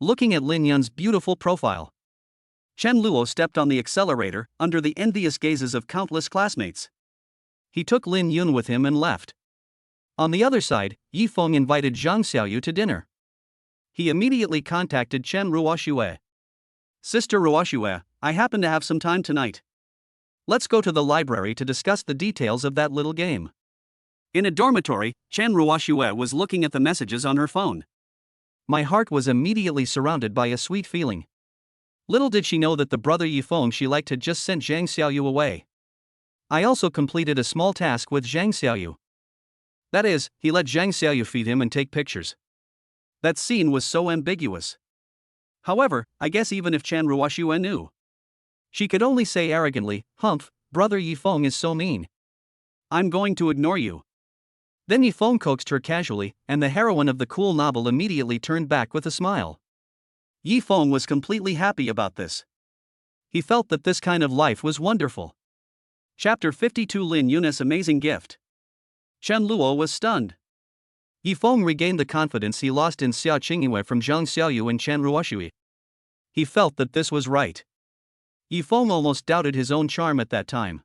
Looking at Lin Yun's beautiful profile, Chen Luo stepped on the accelerator under the envious gazes of countless classmates. He took Lin Yun with him and left. On the other side, Yi Feng invited Zhang Xiaoyu to dinner. He immediately contacted Chen Ruoxue. Sister Ruoxue, I happen to have some time tonight. Let's go to the library to discuss the details of that little game. In a dormitory, Chen Ruoxue was looking at the messages on her phone. My heart was immediately surrounded by a sweet feeling. Little did she know that the brother Yi Feng she liked had just sent Zhang Xiaoyu away. I also completed a small task with Zhang Xiaoyu. That is, he let Zhang Xiaoyu feed him and take pictures. That scene was so ambiguous. However, I guess even if Chen Ruoxue knew, she could only say arrogantly, "Humph, brother Yi Feng is so mean. I'm going to ignore you. Then Yifeng coaxed her casually, and the heroine of the cool novel immediately turned back with a smile. Yifeng was completely happy about this. He felt that this kind of life was wonderful. Chapter 52 Lin Yun's amazing gift. Chen Luo was stunned. Yifeng regained the confidence he lost in Xiaoingua from Zhang Xiaoyu and Chen Ruoshui. He felt that this was right. Yifeng almost doubted his own charm at that time.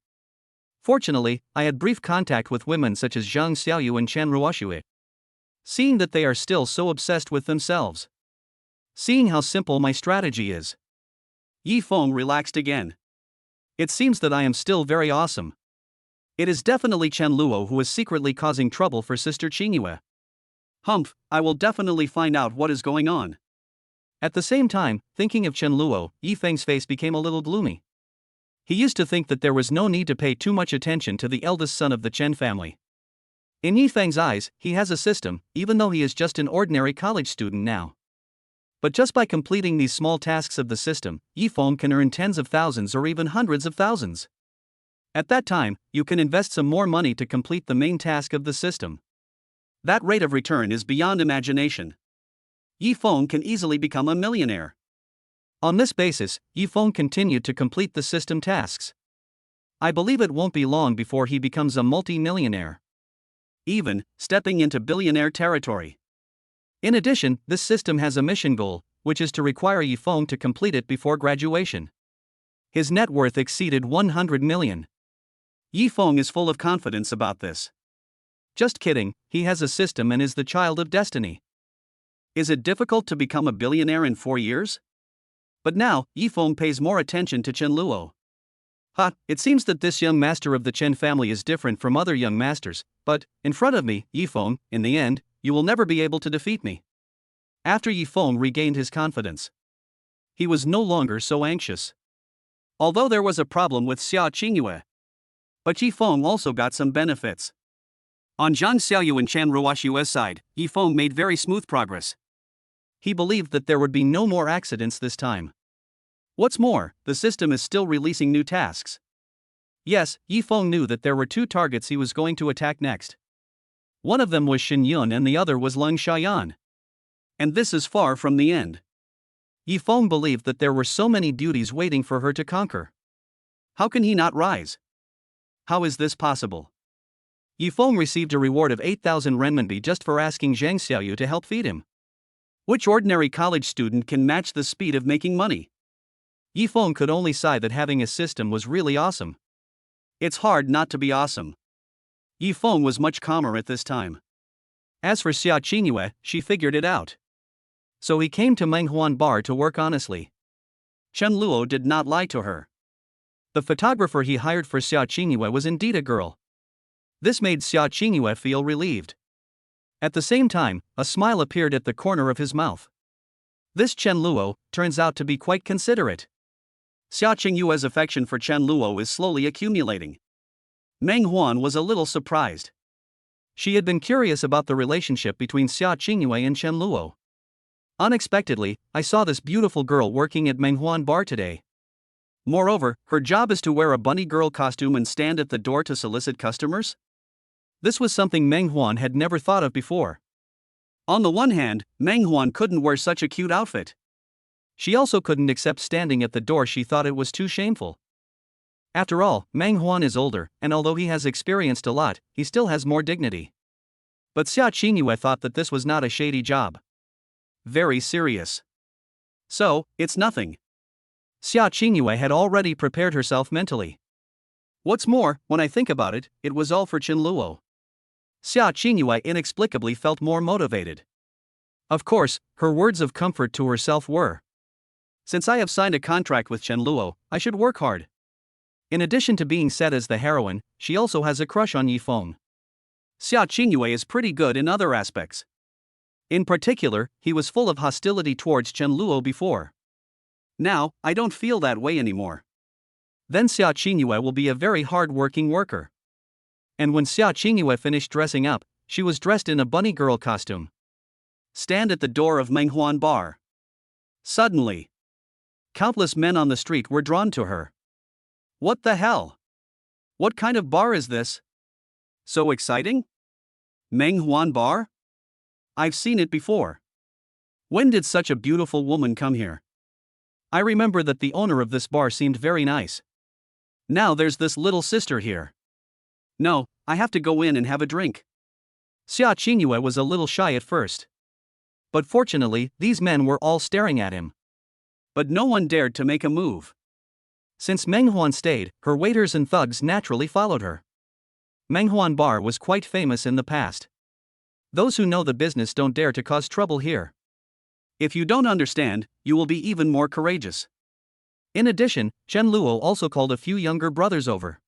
Fortunately, I had brief contact with women such as Zhang Xiaoyu and Chen Ruoshui. Seeing that they are still so obsessed with themselves. Seeing how simple my strategy is. Yifeng relaxed again. It seems that I am still very awesome. It is definitely Chen Luo who is secretly causing trouble for Sister Qingyue. Humph, I will definitely find out what is going on. At the same time, thinking of Chen Luo, Yifeng's face became a little gloomy. He used to think that there was no need to pay too much attention to the eldest son of the Chen family. In Yifeng's eyes, he has a system, even though he is just an ordinary college student now. But just by completing these small tasks of the system, Yifeng can earn tens of thousands or even hundreds of thousands. At that time, you can invest some more money to complete the main task of the system. That rate of return is beyond imagination. Yifeng can easily become a millionaire. On this basis, Yifeng continued to complete the system tasks. I believe it won't be long before he becomes a multi-millionaire. Even stepping into billionaire territory. In addition, this system has a mission goal, which is to require Yifeng to complete it before graduation. His net worth exceeded 100 million. Yifeng is full of confidence about this. Just kidding, he has a system and is the child of destiny. Is it difficult to become a billionaire in 4 years? But now, Yifeng pays more attention to Chen Luo. It seems that this young master of the Chen family is different from other young masters, but, in front of me, Yifeng, in the end, you will never be able to defeat me. After Yifeng regained his confidence, he was no longer so anxious. Although there was a problem with Xiaoingua, but Yifeng also got some benefits. On Zhang Xiaoyu and Chen Ruoshui's side, Yifeng made very smooth progress. He believed that there would be no more accidents this time. What's more, the system is still releasing new tasks. Yes, Yifeng knew that there were 2 targets he was going to attack next. One of them was Lin Yun and the other was Leng Xiaoyan. And this is far from the end. Yifeng believed that there were so many duties waiting for her to conquer. How can he not rise? How is this possible? Yifeng received a reward of 8,000 renminbi just for asking Zhang Xiaoyu to help feed him. Which ordinary college student can match the speed of making money? Yifeng could only sigh that having a system was really awesome. It's hard not to be awesome. Yifeng was much calmer at this time. As for Xiaoingua, she figured it out. So he came to Menghuan Bar to work honestly. Chen Luo did not lie to her. The photographer he hired for Xiaoingua was indeed a girl. This made Xiaoingua feel relieved. At the same time, a smile appeared at the corner of his mouth. This Chen Luo turns out to be quite considerate. Xiaoingua's affection for Chen Luo is slowly accumulating. Meng Huan was a little surprised. She had been curious about the relationship between Xiaoingua and Chen Luo. Unexpectedly, I saw this beautiful girl working at Menghuan Bar today. Moreover, her job is to wear a bunny girl costume and stand at the door to solicit customers? This was something Meng Huan had never thought of before. On the one hand, Meng Huan couldn't wear such a cute outfit. She also couldn't accept standing at the door. She thought it was too shameful. After all, Meng Huan is older, and although he has experienced a lot, he still has more dignity. But Xiaoingua thought that this was not a shady job. Very serious. So, it's nothing. Xiaoingua had already prepared herself mentally. What's more, when I think about it, it was all for Chen Luo. Xiaoingua inexplicably felt more motivated. Of course, her words of comfort to herself were, since I have signed a contract with Chen Luo, I should work hard. In addition to being set as the heroine, she also has a crush on Yifeng. Xiaoingua is pretty good in other aspects. In particular, he was full of hostility towards Chen Luo before. Now, I don't feel that way anymore. Then Xiaoingua will be a very hard-working worker. And when Xiaoingua finished dressing up, she was dressed in a bunny girl costume. Stand at the door of Menghuan Bar. Suddenly, countless men on the street were drawn to her. What the hell? What kind of bar is this? So exciting? Meng Huan Bar? I've seen it before. When did such a beautiful woman come here? I remember that the owner of this bar seemed very nice. Now there's this little sister here. No, I have to go in and have a drink. Xiaoingua was a little shy at first. But fortunately, these men were all staring at him. But no one dared to make a move. Since Meng Huan stayed, her waiters and thugs naturally followed her. Meng Huan Bar was quite famous in the past. Those who know the business don't dare to cause trouble here. If you don't understand, you will be even more courageous. In addition, Chen Luo also called a few younger brothers over.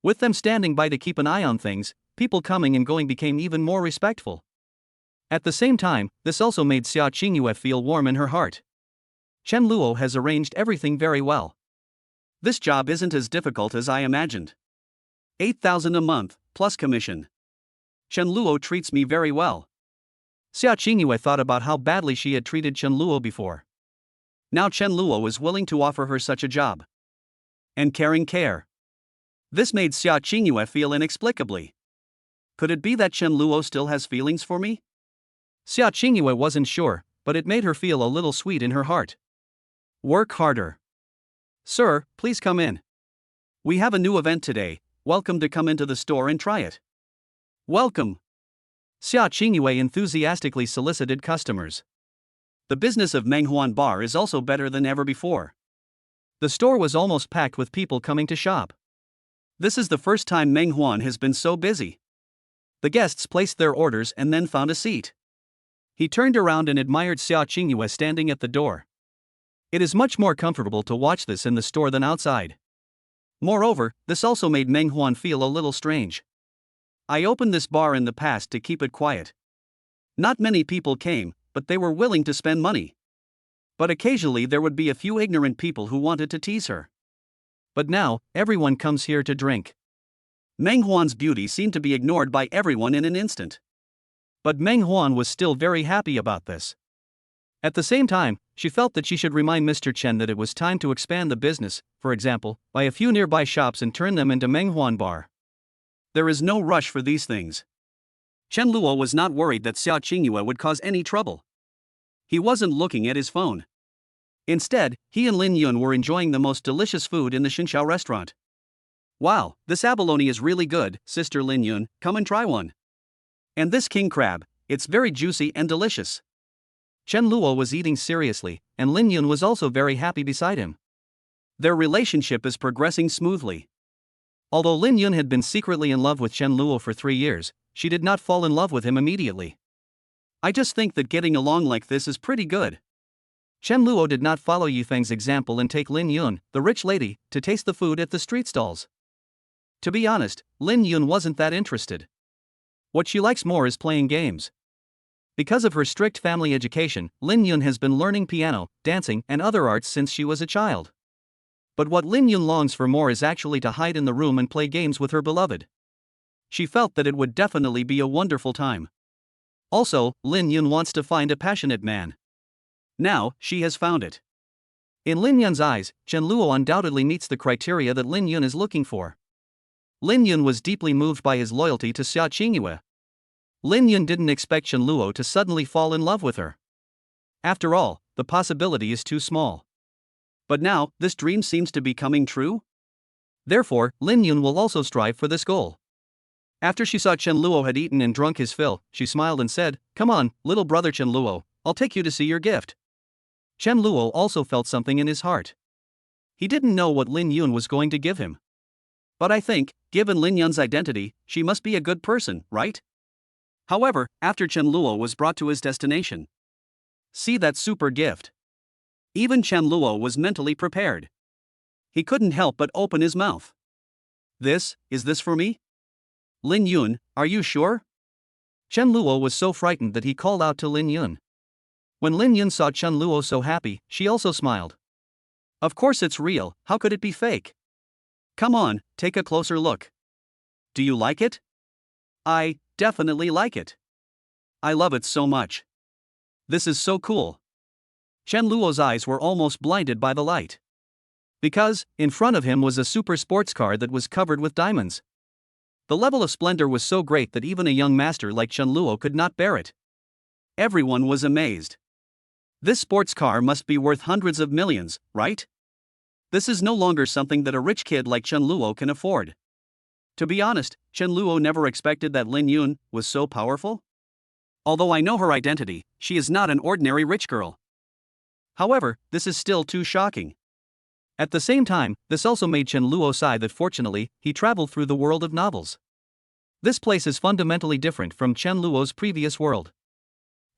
With them standing by to keep an eye on things, people coming and going became even more respectful. At the same time, this also made Xiaoingua feel warm in her heart. Chen Luo has arranged everything very well. This job isn't as difficult as I imagined. 8,000 a month, plus commission. Chen Luo treats me very well. Xiaoingua thought about how badly she had treated Chen Luo before. Now Chen Luo was willing to offer her such a job. And caring care. This made Xiaoingua feel inexplicably. Could it be that Chen Luo still has feelings for me? Xiaoingua wasn't sure, but it made her feel a little sweet in her heart. Work harder. Sir, please come in. We have a new event today. Welcome to come into the store and try it. Welcome. Xiaoingua enthusiastically solicited customers. The business of Meng Huan Bar is also better than ever before. The store was almost packed with people coming to shop. This is the first time Meng Huan has been so busy. The guests placed their orders and then found a seat. He turned around and admired Xiaoingua standing at the door. It is much more comfortable to watch this in the store than outside. Moreover, this also made Meng Huan feel a little strange. I opened this bar in the past to keep it quiet. Not many people came, but they were willing to spend money. But occasionally there would be a few ignorant people who wanted to tease her. But now, everyone comes here to drink. Meng Huan's beauty seemed to be ignored by everyone in an instant. But Meng Huan was still very happy about this. At the same time, she felt that she should remind Mr. Chen that it was time to expand the business, for example, buy a few nearby shops and turn them into Meng Huan Bar. There is no rush for these things. Chen Luo was not worried that Xiaoingua would cause any trouble. He wasn't looking at his phone. Instead, he and Lin Yun were enjoying the most delicious food in the Xinxiao restaurant. Wow, this abalone is really good, Sister Lin Yun, come and try one. And this king crab, it's very juicy and delicious. Chen Luo was eating seriously, and Lin Yun was also very happy beside him. Their relationship is progressing smoothly. Although Lin Yun had been secretly in love with Chen Luo for 3 years, she did not fall in love with him immediately. I just think that getting along like this is pretty good. Chen Luo did not follow Yufeng's example and take Lin Yun, the rich lady, to taste the food at the street stalls. To be honest, Lin Yun wasn't that interested. What she likes more is playing games. Because of her strict family education, Lin Yun has been learning piano, dancing, and other arts since she was a child. But what Lin Yun longs for more is actually to hide in the room and play games with her beloved. She felt that it would definitely be a wonderful time. Also, Lin Yun wants to find a passionate man. Now, she has found it. In Lin Yun's eyes, Chen Luo undoubtedly meets the criteria that Lin Yun is looking for. Lin Yun was deeply moved by his loyalty to Xiaoingua. Lin Yun didn't expect Chen Luo to suddenly fall in love with her. After all, the possibility is too small. But now, this dream seems to be coming true? Therefore, Lin Yun will also strive for this goal. After she saw Chen Luo had eaten and drunk his fill, she smiled and said, "Come on, little brother Chen Luo, I'll take you to see your gift." Chen Luo also felt something in his heart. He didn't know what Lin Yun was going to give him. But I think, given Lin Yun's identity, she must be a good person, right? However, after Chen Luo was brought to his destination. See that super gift. Even Chen Luo was mentally prepared. He couldn't help but open his mouth. Is this for me? Lin Yun, are you sure? Chen Luo was so frightened that he called out to Lin Yun. When Lin Yun saw Chen Luo so happy, she also smiled. Of course it's real, how could it be fake? Come on, take a closer look. Do you like it? I definitely like it. I love it so much. This is so cool. Chen Luo's eyes were almost blinded by the light. Because, in front of him was a super sports car that was covered with diamonds. The level of splendor was so great that even a young master like Chen Luo could not bear it. Everyone was amazed. This sports car must be worth hundreds of millions, right? This is no longer something that a rich kid like Chen Luo can afford. To be honest, Chen Luo never expected that Lin Yun was so powerful. Although I know her identity, she is not an ordinary rich girl. However, this is still too shocking. At the same time, this also made Chen Luo sigh that fortunately, he traveled through the world of novels. This place is fundamentally different from Chen Luo's previous world.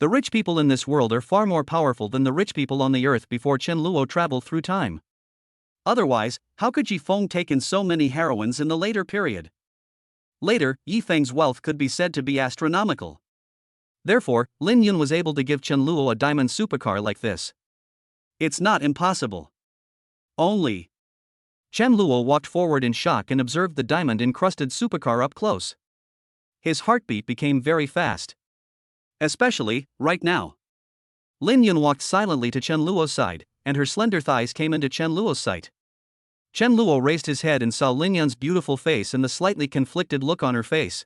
The rich people in this world are far more powerful than the rich people on the earth before Chen Luo traveled through time. Otherwise, how could Yi Feng take in so many heroines in the later period? Later, Yi Feng's wealth could be said to be astronomical. Therefore, Lin Yun was able to give Chen Luo a diamond supercar like this. It's not impossible. Only. Chen Luo walked forward in shock and observed the diamond-encrusted supercar up close. His heartbeat became very fast. Especially, right now. Lin Yun walked silently to Chen Luo's side, and her slender thighs came into Chen Luo's sight. Chen Luo raised his head and saw Lin Yun's beautiful face and the slightly conflicted look on her face.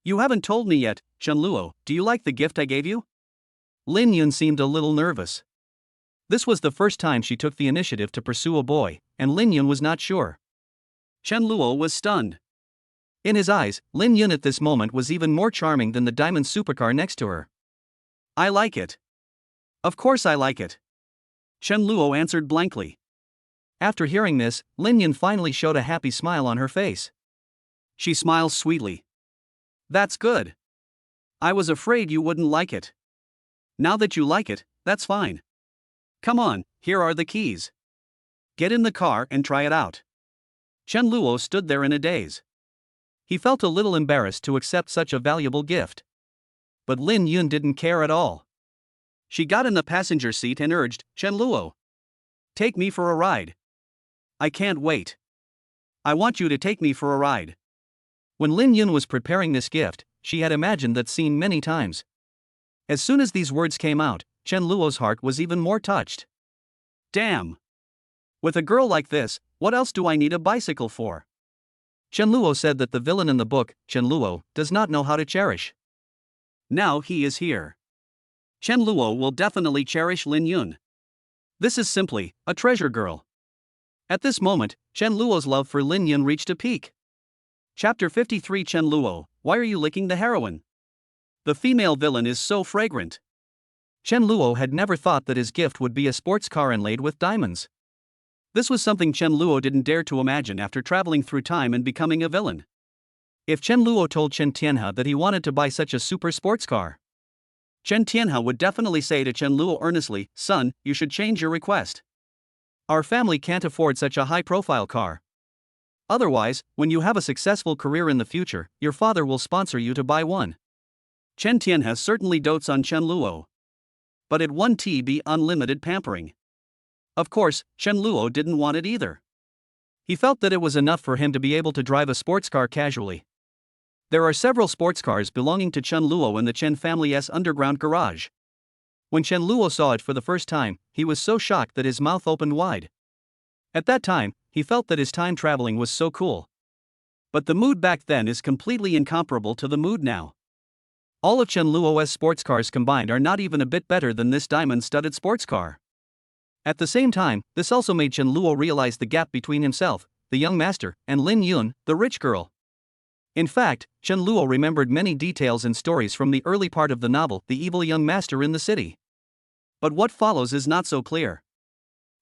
You haven't told me yet, Chen Luo, do you like the gift I gave you? Lin Yun seemed a little nervous. This was the first time she took the initiative to pursue a boy, and Lin Yun was not sure. Chen Luo was stunned. In his eyes, Lin Yun at this moment was even more charming than the diamond supercar next to her. I like it. Of course I like it. Chen Luo answered blankly. After hearing this, Lin Yun finally showed a happy smile on her face. She smiles sweetly. That's good. I was afraid you wouldn't like it. Now that you like it, that's fine. Come on, here are the keys. Get in the car and try it out. Chen Luo stood there in a daze. He felt a little embarrassed to accept such a valuable gift. But Lin Yun didn't care at all. She got in the passenger seat and urged, Chen Luo. Take me for a ride. I can't wait. I want you to take me for a ride. When Lin Yun was preparing this gift, she had imagined that scene many times. As soon as these words came out, Chen Luo's heart was even more touched. Damn! With a girl like this, what else do I need a bicycle for? Chen Luo said that the villain in the book, Chen Luo, does not know how to cherish. Now he is here. Chen Luo will definitely cherish Lin Yun. This is simply a treasure girl. At this moment, Chen Luo's love for Lin Yun reached a peak. Chapter 53 Chen Luo, why are you licking the heroine? The female villain is so fragrant. Chen Luo had never thought that his gift would be a sports car inlaid with diamonds. This was something Chen Luo didn't dare to imagine after traveling through time and becoming a villain. If Chen Luo told Chen Tianhe that he wanted to buy such a super sports car, Chen Tianhe would definitely say to Chen Luo earnestly, son, you should change your request. Our family can't afford such a high-profile car. Otherwise, when you have a successful career in the future, your father will sponsor you to buy one. Chen Tianhe certainly dotes on Chen Luo. But it won't be unlimited pampering. Of course, Chen Luo didn't want it either. He felt that it was enough for him to be able to drive a sports car casually. There are several sports cars belonging to Chen Luo in the Chen family's underground garage. When Chen Luo saw it for the first time, he was so shocked that his mouth opened wide. At that time, he felt that his time traveling was so cool. But the mood back then is completely incomparable to the mood now. All of Chen Luo's sports cars combined are not even a bit better than this diamond-studded sports car. At the same time, this also made Chen Luo realize the gap between himself, the young master, and Lin Yun, the rich girl. In fact, Chen Luo remembered many details and stories from the early part of the novel, The Evil Young Master in the City. But what follows is not so clear.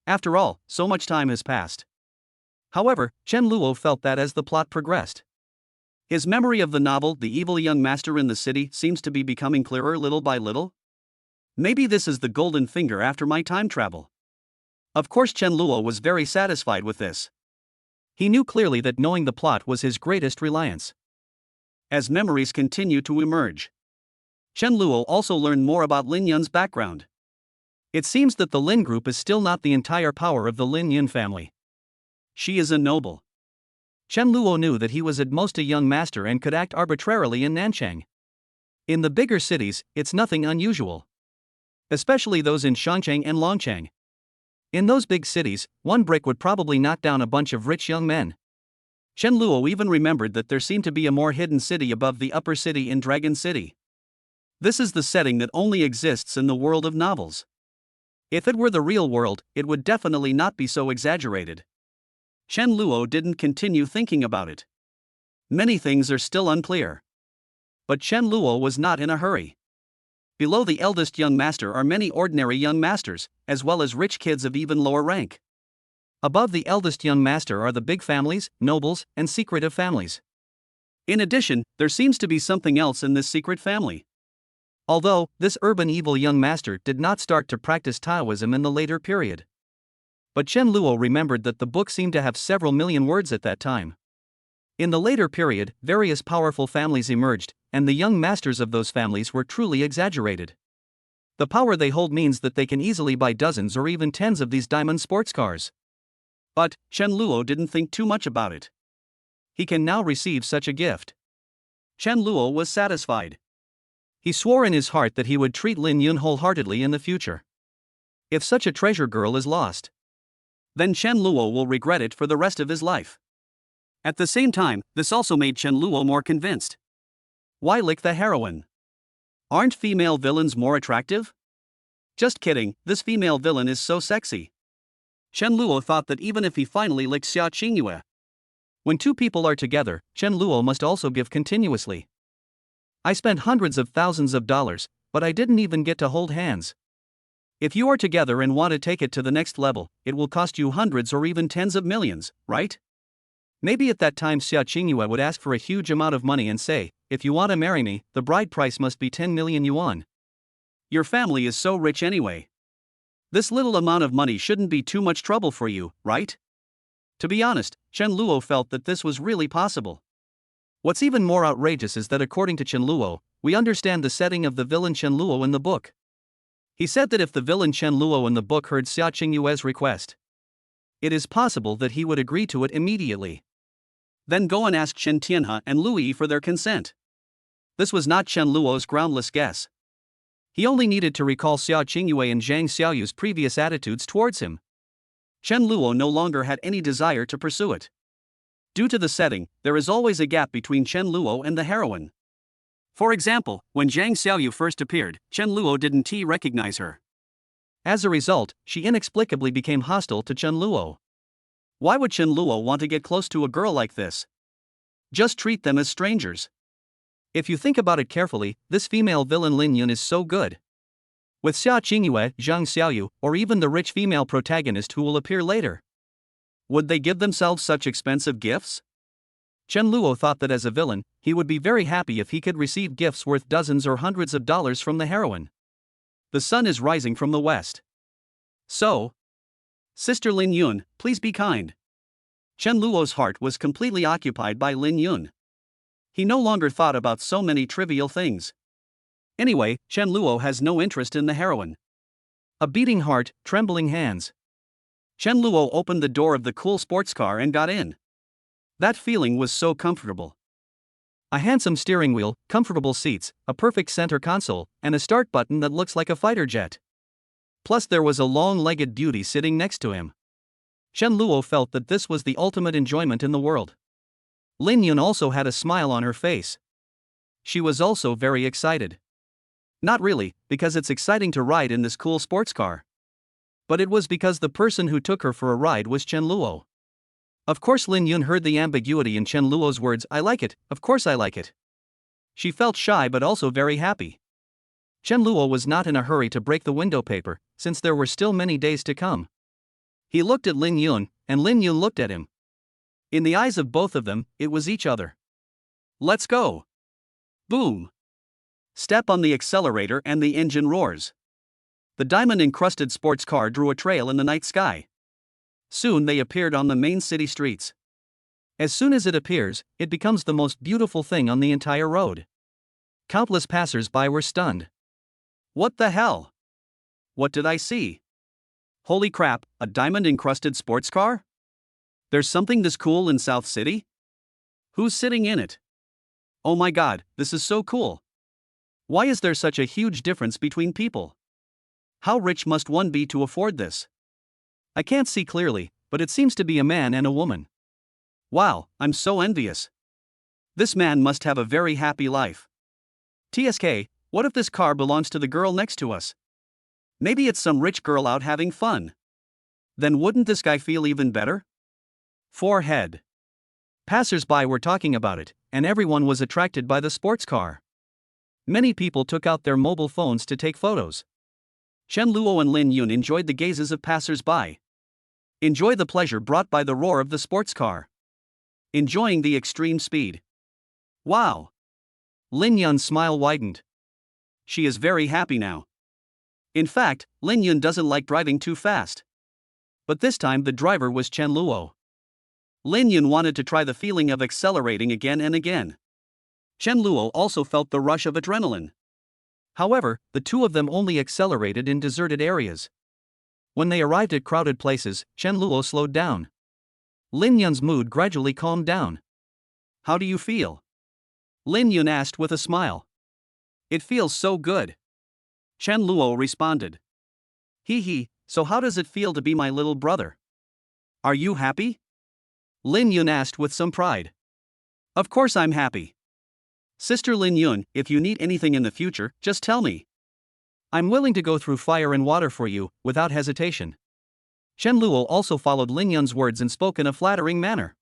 After all, so much time has passed. However, Chen Luo felt that as the plot progressed, his memory of the novel The Evil Young Master in the City seems to be becoming clearer little by little. Maybe this is the golden finger after my time travel. Of course Chen Luo was very satisfied with this. He knew clearly that knowing the plot was his greatest reliance. As memories continue to emerge, Chen Luo also learned more about Lin Yun's background. It seems that the Lin group is still not the entire power of the Lin Yun family. She is a noble. Chen Luo knew that he was at most a young master and could act arbitrarily in Nanchang. In the bigger cities, it's nothing unusual. Especially those in Shangcheng and Longchang. In those big cities, one brick would probably knock down a bunch of rich young men. Chen Luo even remembered that there seemed to be a more hidden city above the upper city in Dragon City. This is the setting that only exists in the world of novels. If it were the real world, it would definitely not be so exaggerated. Chen Luo didn't continue thinking about it. Many things are still unclear. But Chen Luo was not in a hurry. Below the eldest young master are many ordinary young masters, as well as rich kids of even lower rank. Above the eldest young master are the big families, nobles, and secretive families. In addition, there seems to be something else in this secret family. Although, this urban evil young master did not start to practice Taoism in the later period. But Chen Luo remembered that the book seemed to have several million words at that time. In the later period, various powerful families emerged, and the young masters of those families were truly exaggerated. The power they hold means that they can easily buy dozens or even tens of these diamond sports cars. But Chen Luo didn't think too much about it. He can now receive such a gift. Chen Luo was satisfied. He swore in his heart that he would treat Lin Yun wholeheartedly in the future. If such a treasure girl is lost, then Chen Luo will regret it for the rest of his life. At the same time, this also made Chen Luo more convinced. Why lick the heroine? Aren't female villains more attractive? Just kidding, this female villain is so sexy. Chen Luo thought that even if he finally licked Xiaoingua. When two people are together, Chen Luo must also give continuously. I spent hundreds of thousands of dollars, but I didn't even get to hold hands. If you are together and want to take it to the next level, it will cost you hundreds or even tens of millions, right? Maybe at that time Xiaoingua would ask for a huge amount of money and say, if you want to marry me, the bride price must be 10 million yuan. Your family is so rich anyway. This little amount of money shouldn't be too much trouble for you, right? To be honest, Chen Luo felt that this was really possible. What's even more outrageous is that according to Chen Luo, we understand the setting of the villain Chen Luo in the book. He said that if the villain Chen Luo in the book heard Xiaoinghua's request, it is possible that he would agree to it immediately. Then go and ask Chen Tianhe and Lui for their consent. This was not Chen Luo's groundless guess. He only needed to recall Xiaoinghui and Zhang Xiaoyu's previous attitudes towards him. Chen Luo no longer had any desire to pursue it. Due to the setting, there is always a gap between Chen Luo and the heroine. For example, when Zhang Xiaoyu first appeared, Chen Luo didn't recognize her. As a result, she inexplicably became hostile to Chen Luo. Why would Chen Luo want to get close to a girl like this? Just treat them as strangers. If you think about it carefully, this female villain Lin Yun is so good. With Xiaoinghui, Zhang Xiaoyu, or even the rich female protagonist who will appear later. Would they give themselves such expensive gifts? Chen Luo thought that as a villain, he would be very happy if he could receive gifts worth dozens or hundreds of dollars from the heroine. The sun is rising from the west. So, Sister Lin Yun, please be kind. Chen Luo's heart was completely occupied by Lin Yun. He no longer thought about so many trivial things. Anyway, Chen Luo has no interest in the heroine. A beating heart, trembling hands. Chen Luo opened the door of the cool sports car and got in. That feeling was so comfortable. A handsome steering wheel, comfortable seats, a perfect center console, and a start button that looks like a fighter jet. Plus there was a long-legged beauty sitting next to him. Chen Luo felt that this was the ultimate enjoyment in the world. Lin Yun also had a smile on her face. She was also very excited. Not really, because it's exciting to ride in this cool sports car. But it was because the person who took her for a ride was Chen Luo. Of course Lin Yun heard the ambiguity in Chen Luo's words, I like it, of course I like it. She felt shy but also very happy. Chen Luo was not in a hurry to break the window paper, since there were still many days to come. He looked at Lin Yun, and Lin Yun looked at him. In the eyes of both of them, it was each other. Let's go. Boom. Step on the accelerator and the engine roars. The diamond-encrusted sports car drew a trail in the night sky. Soon they appeared on the main city streets. As soon as it appears, it becomes the most beautiful thing on the entire road. Countless passers-by were stunned. What the hell? What did I see? Holy crap, a diamond-encrusted sports car? There's something this cool in South City? Who's sitting in it? Oh my god, this is so cool. Why is there such a huge difference between people? How rich must one be to afford this? I can't see clearly, but it seems to be a man and a woman. Wow, I'm so envious. This man must have a very happy life. TSK, what if this car belongs to the girl next to us? Maybe it's some rich girl out having fun. Then wouldn't this guy feel even better? Forehead. Passers-by were talking about it, and everyone was attracted by the sports car. Many people took out their mobile phones to take photos. Chen Luo and Lin Yun enjoyed the gazes of passers-by. Enjoy the pleasure brought by the roar of the sports car. Enjoying the extreme speed. Wow! Lin Yun's smile widened. She is very happy now. In fact, Lin Yun doesn't like driving too fast. But this time the driver was Chen Luo. Lin Yun wanted to try the feeling of accelerating again and again. Chen Luo also felt the rush of adrenaline. However, the two of them only accelerated in deserted areas. When they arrived at crowded places, Chen Luo slowed down. Lin Yun's mood gradually calmed down. How do you feel? Lin Yun asked with a smile. It feels so good. Chen Luo responded. Hee, so how does it feel to be my little brother? Are you happy? Lin Yun asked with some pride. Of course I'm happy. Sister Lin Yun, if you need anything in the future, just tell me. I'm willing to go through fire and water for you, without hesitation. Chen Luo also followed Lin Yun's words and spoke in a flattering manner.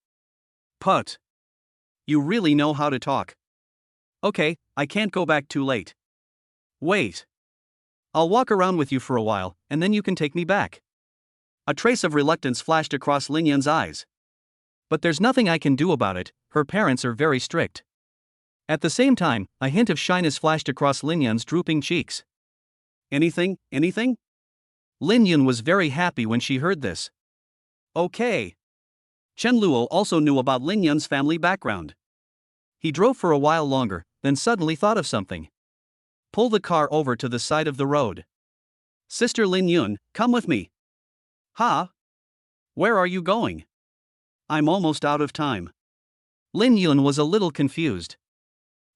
Put. You really know how to talk. Okay, I can't go back too late. Wait. I'll walk around with you for a while, and then you can take me back. A trace of reluctance flashed across Lin Yun's eyes. But there's nothing I can do about it, her parents are very strict. At the same time, a hint of shyness flashed across Lin Yun's drooping cheeks. Anything? Lin Yun was very happy when she heard this. Okay. Chen Luo also knew about Lin Yun's family background. He drove for a while longer, then suddenly thought of something. Pull the car over to the side of the road. Sister Lin Yun, come with me. Huh? Where are you going? I'm almost out of time. Lin Yun was a little confused.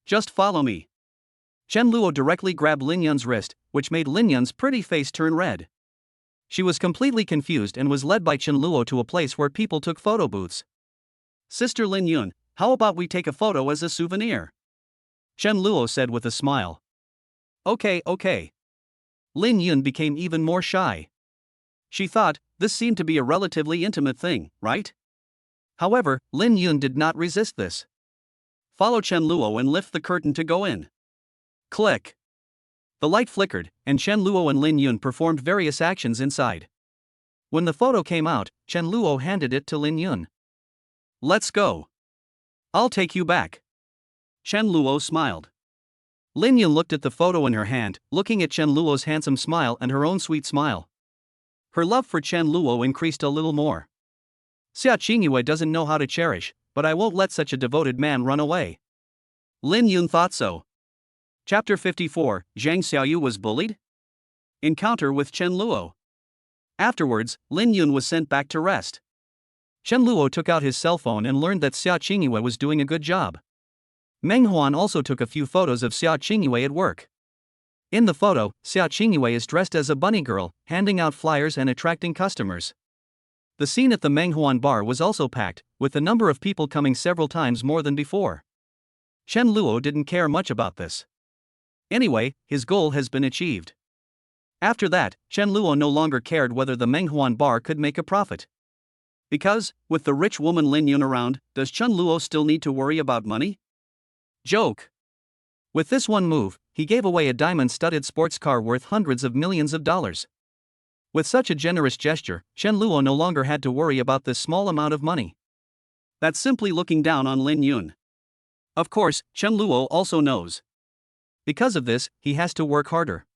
Just follow me. Chen Luo directly grabbed Lin Yun's wrist, which made Lin Yun's pretty face turn red. She was completely confused and was led by Chen Luo to a place where people took photo booths. Sister Lin Yun, how about we take a photo as a souvenir? Chen Luo said with a smile. Okay. Lin Yun became even more shy. She thought, this seemed to be a relatively intimate thing, right? However, Lin Yun did not resist this. Follow Chen Luo and lift the curtain to go in. Click. The light flickered, and Chen Luo and Lin Yun performed various actions inside. When the photo came out, Chen Luo handed it to Lin Yun. Let's go. I'll take you back. Chen Luo smiled. Lin Yun looked at the photo in her hand, looking at Chen Luo's handsome smile and her own sweet smile. Her love for Chen Luo increased a little more. Xiaoingua doesn't know how to cherish, but I won't let such a devoted man run away. Lin Yun thought so. Chapter 54, Zhang Xiaoyu was bullied? Encounter with Chen Luo. Afterwards, Lin Yun was sent back to rest. Chen Luo took out his cell phone and learned that Xiaoingua was doing a good job. Meng Huan also took a few photos of Xiaoingua at work. In the photo, Xiaoingua is dressed as a bunny girl, handing out flyers and attracting customers. The scene at the Meng Huan bar was also packed, with the number of people coming several times more than before. Chen Luo didn't care much about this. Anyway, his goal has been achieved. After that, Chen Luo no longer cared whether the Meng Huan bar could make a profit. Because, with the rich woman Lin Yun around, does Chen Luo still need to worry about money? Joke. With this one move, he gave away a diamond-studded sports car worth hundreds of millions of dollars. With such a generous gesture, Chen Luo no longer had to worry about this small amount of money. That's simply looking down on Lin Yun. Of course, Chen Luo also knows. Because of this, he has to work harder.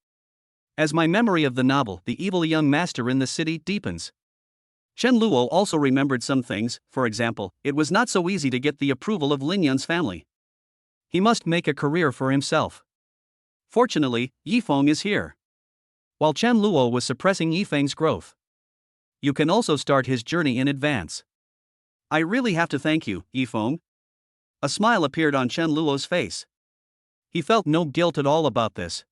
As my memory of the novel The Evil Young Master in the City deepens. Chen Luo also remembered some things. For example, it was not so easy to get the approval of Lin Yun's family. He must make a career for himself. Fortunately, Yifeng is here. While Chen Luo was suppressing Yifeng's growth, you can also start his journey in advance. I really have to thank you, Yifeng. A smile appeared on Chen Luo's face. He felt no guilt at all about this.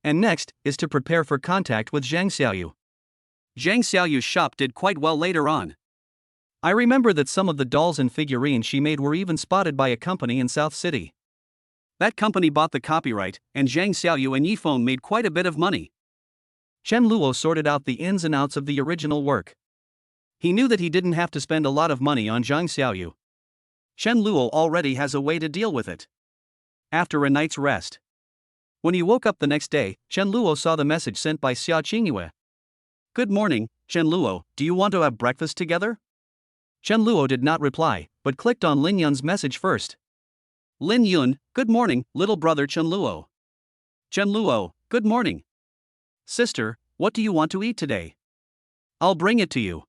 And next, is to prepare for contact with Zhang Xiaoyu. Zhang Xiaoyu's shop did quite well later on. I remember that some of the dolls and figurines she made were even spotted by a company in South City. That company bought the copyright, and Zhang Xiaoyu and Yifeng made quite a bit of money. Chen Luo sorted out the ins and outs of the original work. He knew that he didn't have to spend a lot of money on Zhang Xiaoyu. Chen Luo already has a way to deal with it. After a night's rest. When he woke up the next day, Chen Luo saw the message sent by Xiaoingua. Good morning, Chen Luo, do you want to have breakfast together? Chen Luo did not reply, but clicked on Lin Yun's message first. Lin Yun, good morning, little brother Chen Luo. Chen Luo, good morning. Sister, what do you want to eat today? I'll bring it to you.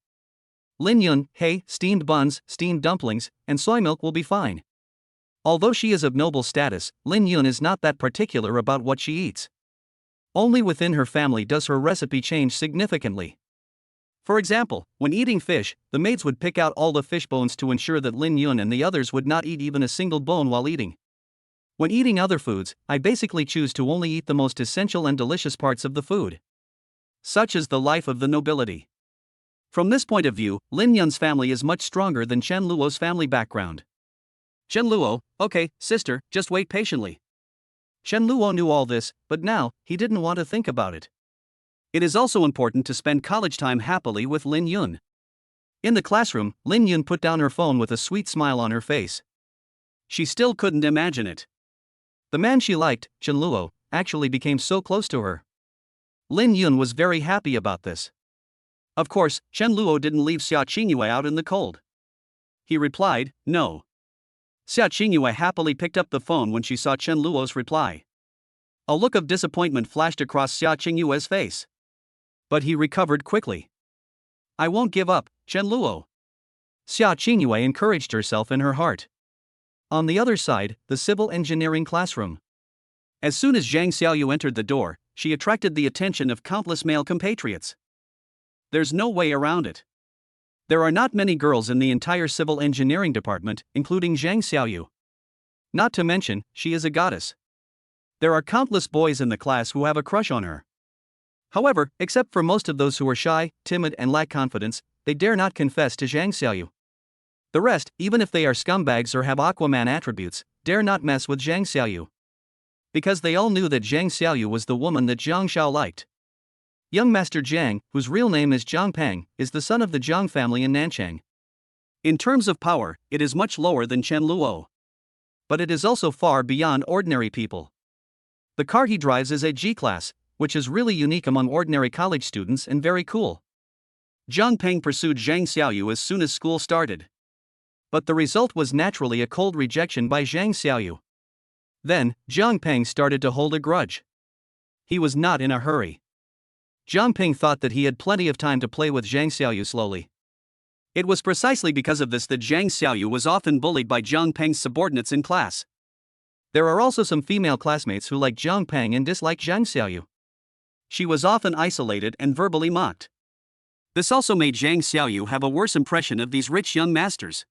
Lin Yun, hey, steamed buns, steamed dumplings, and soy milk will be fine. Although she is of noble status, Lin Yun is not that particular about what she eats. Only within her family does her recipe change significantly. For example, when eating fish, the maids would pick out all the fish bones to ensure that Lin Yun and the others would not eat even a single bone while eating. When eating other foods, I basically choose to only eat the most essential and delicious parts of the food. Such is the life of the nobility. From this point of view, Lin Yun's family is much stronger than Chen Luo's family background. Chen Luo, okay, sister, just wait patiently. Chen Luo knew all this, but now, he didn't want to think about it. It is also important to spend college time happily with Lin Yun. In the classroom, Lin Yun put down her phone with a sweet smile on her face. She still couldn't imagine it. The man she liked, Chen Luo, actually became so close to her. Lin Yun was very happy about this. Of course, Chen Luo didn't leave Xiaoingua out in the cold. He replied, no. Xiaoingua happily picked up the phone when she saw Chen Luo's reply. A look of disappointment flashed across Xiaoingua's face. But he recovered quickly. I won't give up, Chen Luo. Xiaoingua encouraged herself in her heart. On the other side, the civil engineering classroom. As soon as Zhang Xiaoyu entered the door, she attracted the attention of countless male compatriots. There's no way around it. There are not many girls in the entire civil engineering department, including Zhang Xiaoyu. Not to mention, she is a goddess. There are countless boys in the class who have a crush on her. However, except for most of those who are shy, timid, and lack confidence, they dare not confess to Zhang Xiaoyu. The rest, even if they are scumbags or have Aquaman attributes, dare not mess with Zhang Xiaoyu. Because they all knew that Zhang Xiaoyu was the woman that Zhang Xiao liked. Young Master Zhang, whose real name is Zhang Peng, is the son of the Zhang family in Nanchang. In terms of power, it is much lower than Chen Luo. But it is also far beyond ordinary people. The car he drives is a G-Class, which is really unique among ordinary college students and very cool. Zhang Peng pursued Zhang Xiaoyu as soon as school started. But the result was naturally a cold rejection by Zhang Xiaoyu. Then, Zhang Peng started to hold a grudge. He was not in a hurry. Zhang Peng thought that he had plenty of time to play with Zhang Xiaoyu slowly. It was precisely because of this that Zhang Xiaoyu was often bullied by Zhang Peng's subordinates in class. There are also some female classmates who like Zhang Peng and dislike Zhang Xiaoyu. She was often isolated and verbally mocked. This also made Zhang Xiaoyu have a worse impression of these rich young masters.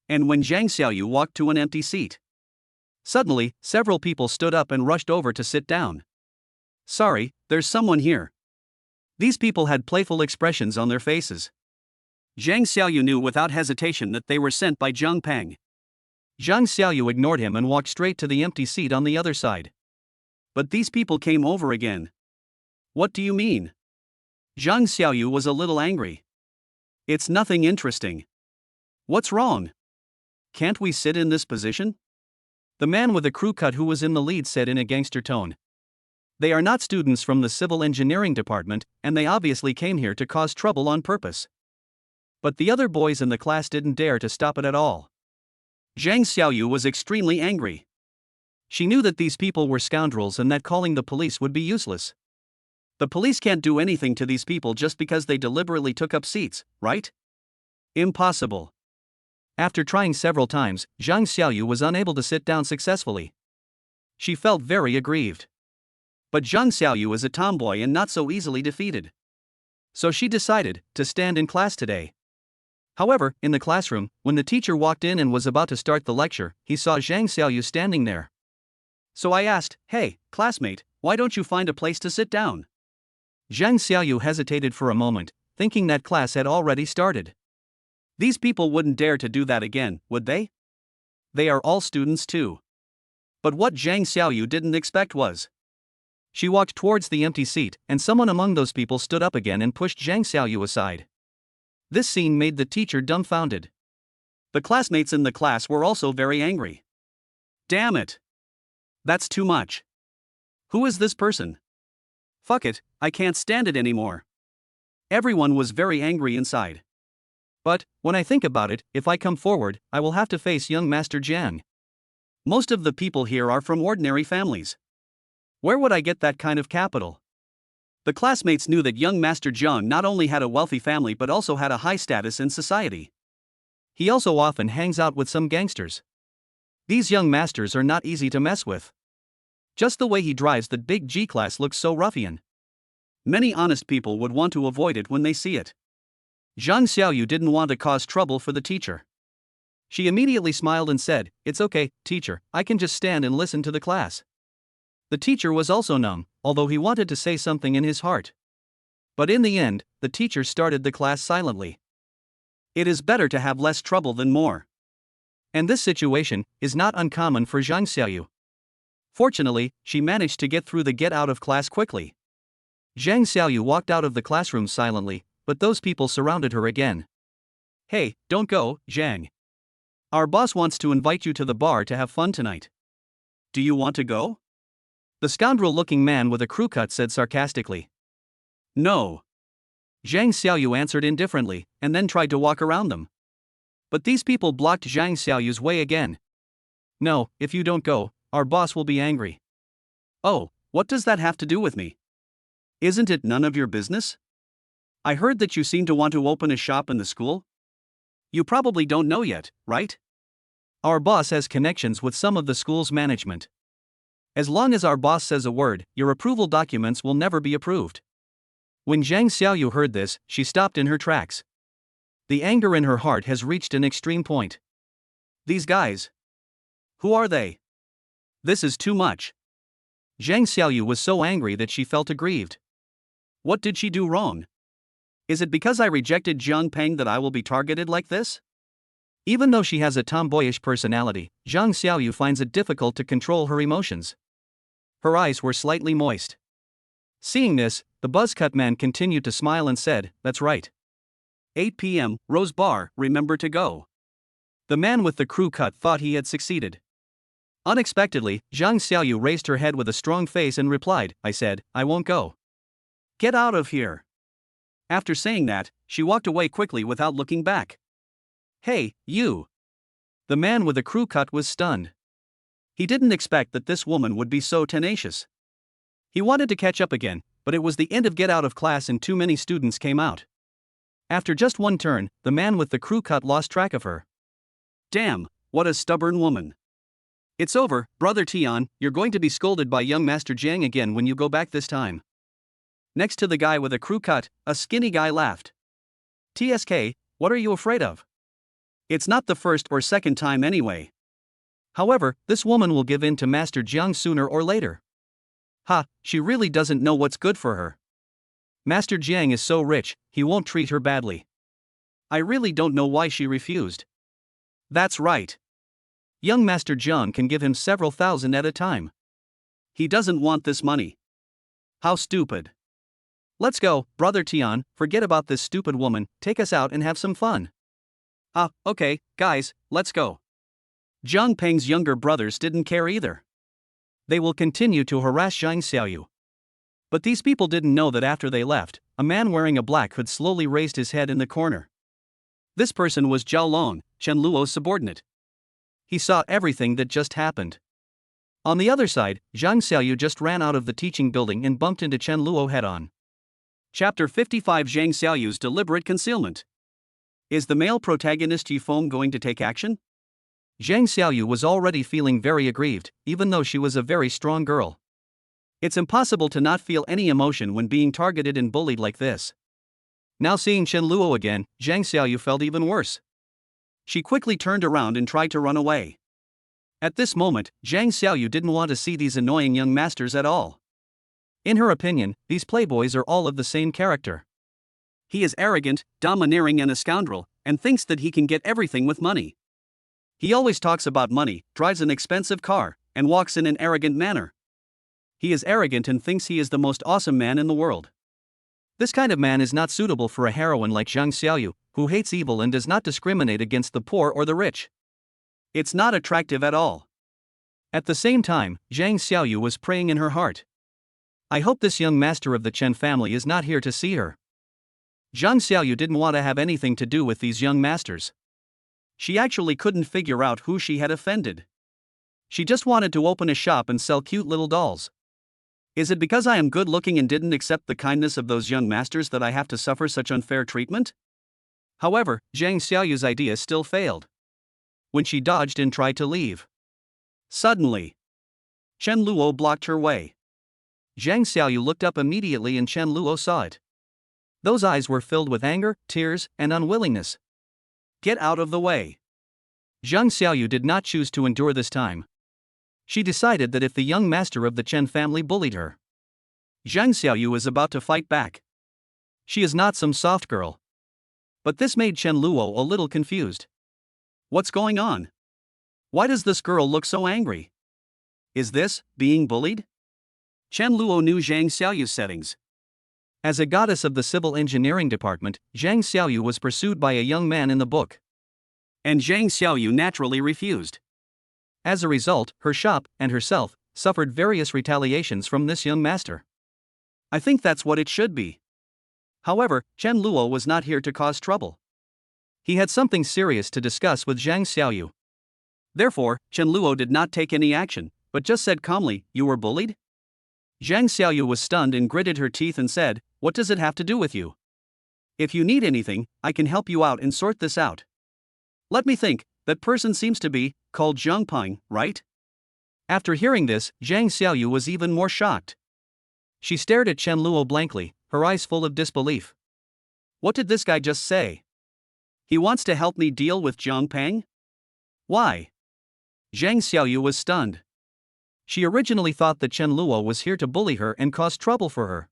And when Zhang Xiaoyu walked to an empty seat, suddenly, several people stood up and rushed over to sit down. Sorry, there's someone here. These people had playful expressions on their faces. Zhang Xiaoyu knew without hesitation that they were sent by Zhang Peng. Zhang Xiaoyu ignored him and walked straight to the empty seat on the other side. But these people came over again. What do you mean? Zhang Xiaoyu was a little angry. It's nothing interesting. What's wrong? Can't we sit in this position? The man with the crew cut who was in the lead said in a gangster tone. They are not students from the civil engineering department, and they obviously came here to cause trouble on purpose. But the other boys in the class didn't dare to stop it at all. Zhang Xiaoyu was extremely angry. She knew that these people were scoundrels and that calling the police would be useless. The police can't do anything to these people just because they deliberately took up seats, right? Impossible. After trying several times, Zhang Xiaoyu was unable to sit down successfully. She felt very aggrieved. But Zhang Xiaoyu is a tomboy and not so easily defeated. So she decided to stand in class today. However, in the classroom, when the teacher walked in and was about to start the lecture, he saw Zhang Xiaoyu standing there. So I asked, "Hey, classmate, why don't you find a place to sit down?" Zhang Xiaoyu hesitated for a moment, thinking that class had already started. These people wouldn't dare to do that again, would they? They are all students too. But what Zhang Xiaoyu didn't expect was. She walked towards the empty seat, and someone among those people stood up again and pushed Zhang Xiaoyu aside. This scene made the teacher dumbfounded. The classmates in the class were also very angry. Damn it! That's too much. Who is this person? Fuck it, I can't stand it anymore. Everyone was very angry inside. But, when I think about it, if I come forward, I will have to face young Master Jiang. Most of the people here are from ordinary families. Where would I get that kind of capital? The classmates knew that young Master Jiang not only had a wealthy family but also had a high status in society. He also often hangs out with some gangsters. These young masters are not easy to mess with. Just the way he drives the big G-Class looks so ruffian. Many honest people would want to avoid it when they see it. Zhang Xiaoyu didn't want to cause trouble for the teacher. She immediately smiled and said, "It's okay, teacher, I can just stand and listen to the class." The teacher was also numb, although he wanted to say something in his heart. But in the end, the teacher started the class silently. It is better to have less trouble than more. And this situation is not uncommon for Zhang Xiaoyu. Fortunately, she managed to get through the get out of class quickly. Zhang Xiaoyu walked out of the classroom silently, but those people surrounded her again. "Hey, don't go, Zhang. Our boss wants to invite you to the bar to have fun tonight. Do you want to go?" The scoundrel-looking man with a crew cut said sarcastically. "No." Zhang Xiaoyu answered indifferently, and then tried to walk around them. But these people blocked Zhang Xiaoyu's way again. "No, if you don't go, our boss will be angry." "Oh, what does that have to do with me? Isn't it none of your business? I heard that you seem to want to open a shop in the school? You probably don't know yet, right? Our boss has connections with some of the school's management. As long as our boss says a word, your approval documents will never be approved." When Zhang Xiaoyu heard this, she stopped in her tracks. The anger in her heart has reached an extreme point. These guys. Who are they? This is too much. Zhang Xiaoyu was so angry that she felt aggrieved. What did she do wrong? Is it because I rejected Zhang Peng that I will be targeted like this? Even though she has a tomboyish personality, Zhang Xiaoyu finds it difficult to control her emotions. Her eyes were slightly moist. Seeing this, the buzzcut man continued to smile and said, "That's right. 8 p.m., Rose Bar, remember to go." The man with the crew cut thought he had succeeded. Unexpectedly, Zhang Xiaoyu raised her head with a strong face and replied, "I said, I won't go. Get out of here." After saying that, she walked away quickly without looking back. "Hey, you!" The man with the crew cut was stunned. He didn't expect that this woman would be so tenacious. He wanted to catch up again, but it was the end of get out of class and too many students came out. After just one turn, the man with the crew cut lost track of her. Damn, what a stubborn woman. It's over, Brother Tian, you're going to be scolded by young Master Jiang again when you go back this time. Next to the guy with a crew cut, a skinny guy laughed. TSK, what are you afraid of? It's not the first or second time anyway. However, this woman will give in to Master Jiang sooner or later. Ha, she really doesn't know what's good for her. Master Jiang is so rich, he won't treat her badly. I really don't know why she refused. That's right. Young Master Jiang can give him several thousand at a time. He doesn't want this money. How stupid. Let's go, Brother Tian, forget about this stupid woman, take us out and have some fun. Ah, okay, guys, let's go. Zhang Peng's younger brothers didn't care either. They will continue to harass Zhang Xiaoyu. But these people didn't know that after they left, a man wearing a black hood slowly raised his head in the corner. This person was Zhao Long, Chen Luo's subordinate. He saw everything that just happened. On the other side, Zhang Xiaoyu just ran out of the teaching building and bumped into Chen Luo head-on. Chapter 55 Zhang Xiaoyu's Deliberate Concealment. Is the male protagonist Yifeng going to take action? Zhang Xiaoyu was already feeling very aggrieved, even though she was a very strong girl. It's impossible to not feel any emotion when being targeted and bullied like this. Now seeing Chen Luo again, Zhang Xiaoyu felt even worse. She quickly turned around and tried to run away. At this moment, Zhang Xiaoyu didn't want to see these annoying young masters at all. In her opinion, these playboys are all of the same character. He is arrogant, domineering and a scoundrel, and thinks that he can get everything with money. He always talks about money, drives an expensive car, and walks in an arrogant manner. He is arrogant and thinks he is the most awesome man in the world. This kind of man is not suitable for a heroine like Zhang Xiaoyu, who hates evil and does not discriminate against the poor or the rich. It's not attractive at all. At the same time, Zhang Xiaoyu was praying in her heart. I hope this young master of the Chen family is not here to see her. Zhang Xiaoyu didn't want to have anything to do with these young masters. She actually couldn't figure out who she had offended. She just wanted to open a shop and sell cute little dolls. Is it because I am good looking and didn't accept the kindness of those young masters that I have to suffer such unfair treatment? However, Zhang Xiaoyu's idea still failed. When she dodged and tried to leave, suddenly, Chen Luo blocked her way. Zhang Xiaoyu looked up immediately and Chen Luo saw it. Those eyes were filled with anger, tears, and unwillingness. Get out of the way. Zhang Xiaoyu did not choose to endure this time. She decided that if the young master of the Chen family bullied her, Zhang Xiaoyu is about to fight back. She is not some soft girl. But this made Chen Luo a little confused. What's going on? Why does this girl look so angry? Is this being bullied? Chen Luo knew Zhang Xiaoyu's settings. As a goddess of the civil engineering department, Zhang Xiaoyu was pursued by a young man in the book. And Zhang Xiaoyu naturally refused. As a result, her shop and herself suffered various retaliations from this young master. I think that's what it should be. However, Chen Luo was not here to cause trouble. He had something serious to discuss with Zhang Xiaoyu. Therefore, Chen Luo did not take any action, but just said calmly, "You were bullied?" Zhang Xiaoyu was stunned and gritted her teeth and said, "What does it have to do with you? If you need anything, I can help you out and sort this out. Let me think, that person seems to be called Zhangpeng, right?" After hearing this, Zhang Xiaoyu was even more shocked. She stared at Chen Luo blankly, her eyes full of disbelief. What did this guy just say? He wants to help me deal with Zhangpeng? Why? Zhang Xiaoyu was stunned. She originally thought that Chen Luo was here to bully her and cause trouble for her.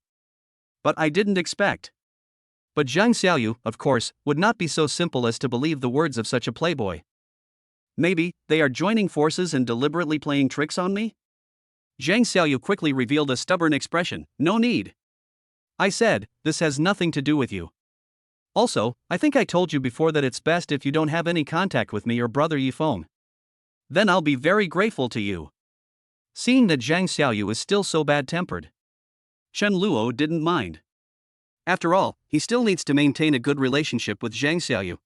But I didn't expect. But Zhang Xiaoyu, of course, would not be so simple as to believe the words of such a playboy. Maybe they are joining forces and deliberately playing tricks on me? Zhang Xiaoyu quickly revealed a stubborn expression. No need. I said, this has nothing to do with you. Also, I think I told you before that it's best if you don't have any contact with me or brother Yifeng. Then I'll be very grateful to you. Seeing that Zhang Xiaoyu is still so bad-tempered, Chen Luo didn't mind. After all, he still needs to maintain a good relationship with Zhang Xiaoyu.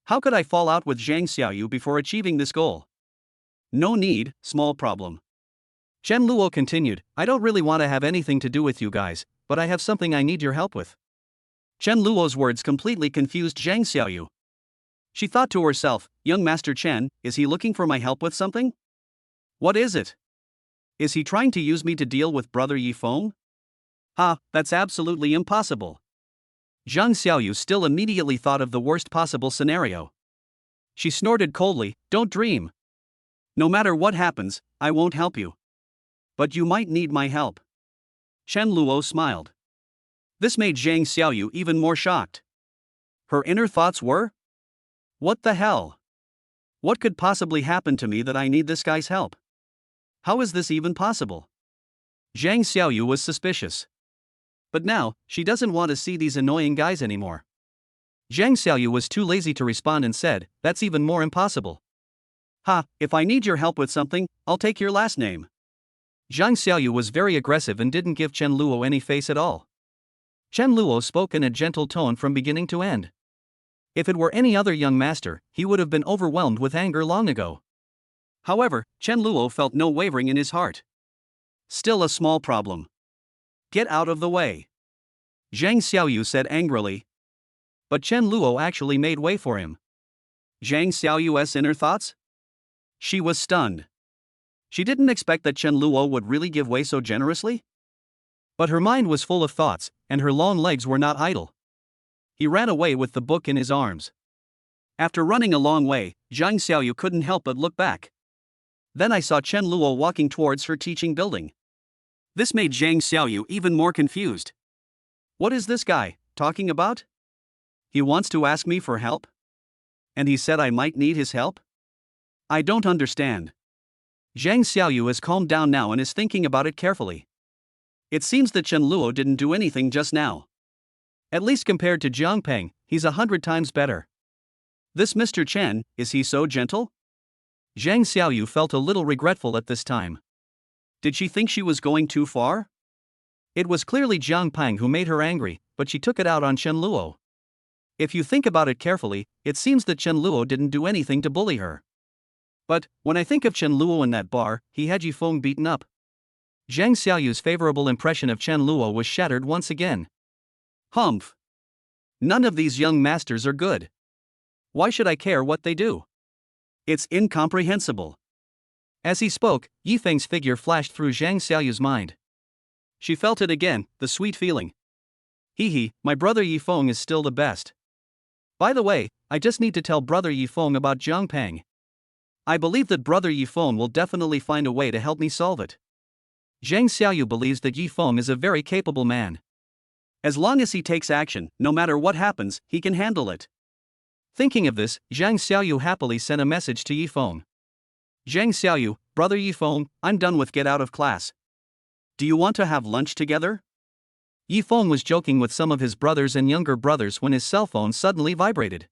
How could I fall out with Zhang Xiaoyu before achieving this goal? No need, small problem. Chen Luo continued, I don't really want to have anything to do with you guys, but I have something I need your help with. Chen Luo's words completely confused Zhang Xiaoyu. She thought to herself, young Master Chen, is he looking for my help with something? What is it? Is he trying to use me to deal with brother Yifeng? That's absolutely impossible. Zhang Xiaoyu still immediately thought of the worst possible scenario. She snorted coldly, don't dream. No matter what happens, I won't help you. But you might need my help. Chen Luo smiled. This made Zhang Xiaoyu even more shocked. Her inner thoughts were? What the hell? What could possibly happen to me that I need this guy's help? How is this even possible? Zhang Xiaoyu was suspicious. But now, she doesn't want to see these annoying guys anymore. Zhang Xiaoyu was too lazy to respond and said, that's even more impossible. If I need your help with something, I'll take your last name. Zhang Xiaoyu was very aggressive and didn't give Chen Luo any face at all. Chen Luo spoke in a gentle tone from beginning to end. If it were any other young master, he would have been overwhelmed with anger long ago. However, Chen Luo felt no wavering in his heart. Still a small problem. Get out of the way. Zhang Xiaoyu said angrily. But Chen Luo actually made way for him. Zhang Xiaoyu's inner thoughts? She was stunned. She didn't expect that Chen Luo would really give way so generously. But her mind was full of thoughts, and her long legs were not idle. He ran away with the book in his arms. After running a long way, Zhang Xiaoyu couldn't help but look back. Then I saw Chen Luo walking towards her teaching building. This made Zhang Xiaoyu even more confused. What is this guy talking about? He wants to ask me for help? And he said I might need his help? I don't understand. Zhang Xiaoyu has calmed down now and is thinking about it carefully. It seems that Chen Luo didn't do anything just now. At least compared to Jiang Peng, he's 100 times better. This Mr. Chen, is he so gentle? Zhang Xiaoyu felt a little regretful at this time. Did she think she was going too far? It was clearly Jiang Peng who made her angry, but she took it out on Chen Luo. If you think about it carefully, it seems that Chen Luo didn't do anything to bully her. But, when I think of Chen Luo in that bar, he had Yifeng beaten up. Zhang Xiaoyu's favorable impression of Chen Luo was shattered once again. Humph. None of these young masters are good. Why should I care what they do? It's incomprehensible. As he spoke, Yifeng's figure flashed through Zhang Xiaoyu's mind. She felt it again, the sweet feeling. Hee, my brother Yifeng is still the best. By the way, I just need to tell brother Yifeng about Jiang Peng. I believe that brother Yifeng will definitely find a way to help me solve it. Zhang Xiaoyu believes that Yifeng is a very capable man. As long as he takes action, no matter what happens, he can handle it. Thinking of this, Zhang Xiaoyu happily sent a message to Yifeng. Zhang Xiaoyu, brother Yifeng, I'm done with get out of class. Do you want to have lunch together? Yifeng was joking with some of his brothers and younger brothers when his cell phone suddenly vibrated.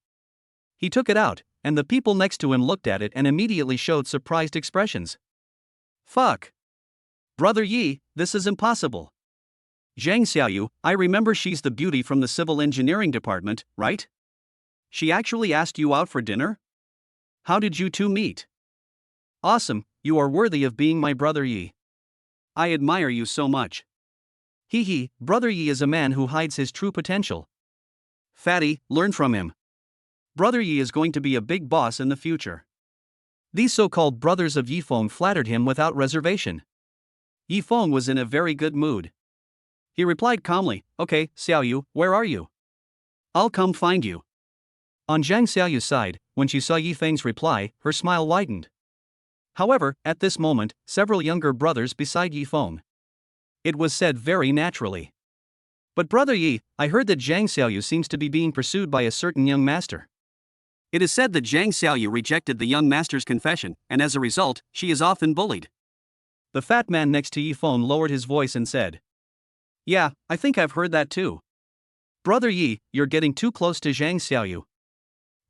He took it out, and the people next to him looked at it and immediately showed surprised expressions. Fuck. Brother Yi, this is impossible. Zhang Xiaoyu, I remember she's the beauty from the civil engineering department, right? She actually asked you out for dinner? How did you two meet? Awesome, you are worthy of being my brother Yi. I admire you so much. Hee, brother Yi is a man who hides his true potential. Fatty, learn from him. Brother Yi is going to be a big boss in the future. These so-called brothers of Yifeng flattered him without reservation. Yifeng was in a very good mood. He replied calmly, okay, Xiaoyu, where are you? I'll come find you. On Zhang Xiaoyu's side, when she saw Yifeng's reply, her smile widened. However, at this moment, several younger brothers beside Yifeng. It was said very naturally. But brother Yi, I heard that Zhang Xiaoyu seems to be being pursued by a certain young master. It is said that Zhang Xiaoyu rejected the young master's confession, and as a result, she is often bullied. The fat man next to Yifeng lowered his voice and said. Yeah, I think I've heard that too. Brother Yi, you're getting too close to Zhang Xiaoyu.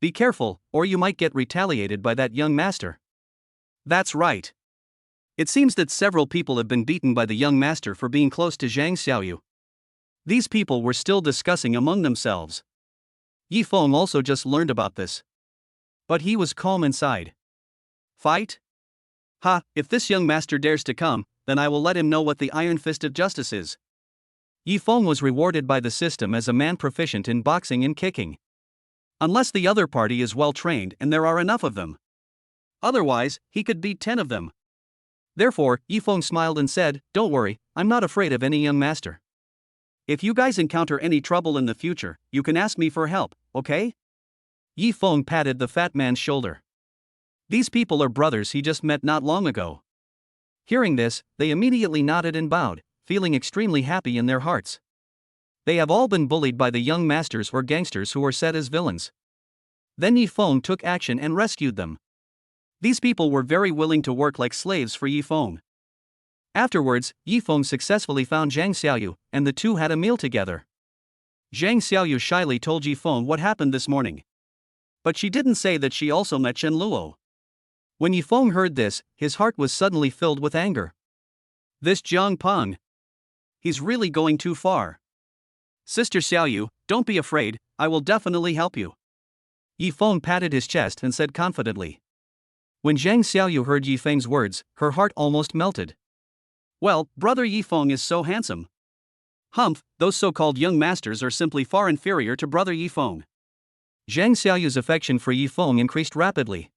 Be careful, or you might get retaliated by that young master. That's right. It seems that several people have been beaten by the young master for being close to Zhang Xiaoyu. These people were still discussing among themselves. Yifeng also just learned about this. But he was calm inside. Fight? Ha, if this young master dares to come, then I will let him know what the iron fist of justice is. Yifeng was rewarded by the system as a man proficient in boxing and kicking. Unless the other party is well trained and there are enough of them. Otherwise, he could beat 10 of them. Therefore, Yifeng smiled and said, don't worry, I'm not afraid of any young master. If you guys encounter any trouble in the future, you can ask me for help, okay? Yifeng patted the fat man's shoulder. These people are brothers he just met not long ago. Hearing this, they immediately nodded and bowed, feeling extremely happy in their hearts. They have all been bullied by the young masters or gangsters who are set as villains. Then Yifeng took action and rescued them. These people were very willing to work like slaves for Yifeng. Afterwards, Yifeng successfully found Zhang Xiaoyu, and the two had a meal together. Zhang Xiaoyu shyly told Yifeng what happened this morning. But she didn't say that she also met Chen Luo. When Yifeng heard this, his heart was suddenly filled with anger. This Jiang Peng. He's really going too far. Sister Xiaoyu, don't be afraid, I will definitely help you. Yifeng patted his chest and said confidently. When Zhang Xiaoyu heard Yifeng's words, her heart almost melted. Well, brother Yifeng is so handsome. Humph, those so-called young masters are simply far inferior to brother Yifeng. Zhang Xiaoyu's affection for Yifeng increased rapidly.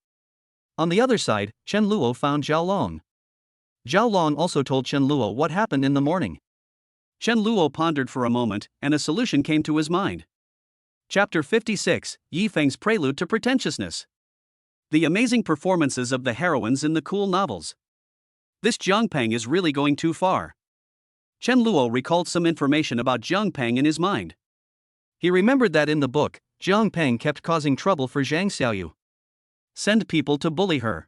On the other side, Chen Luo found Zhao Long. Zhao Long also told Chen Luo what happened in the morning. Chen Luo pondered for a moment, and a solution came to his mind. Chapter 56, Yifeng's Prelude to Pretentiousness. The amazing performances of the heroines in the cool novels. This Jiang Peng is really going too far. Chen Luo recalled some information about Jiang Peng in his mind. He remembered that in the book, Jiang Peng kept causing trouble for Zhang Xiaoyu. Send people to bully her.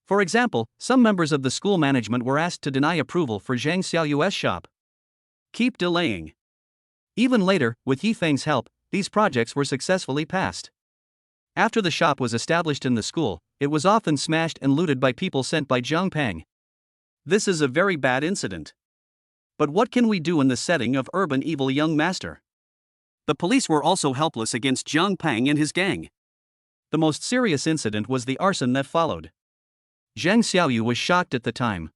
For example, some members of the school management were asked to deny approval for Zhang Xiaoyu's shop. Keep delaying. Even later, with Yifeng's help, these projects were successfully passed. After the shop was established in the school, it was often smashed and looted by people sent by Jiang Peng. This is a very bad incident. But what can we do in the setting of urban evil young master? The police were also helpless against Jiang Peng and his gang. The most serious incident was the arson that followed. Zhang Xiaoyu was shocked at the time.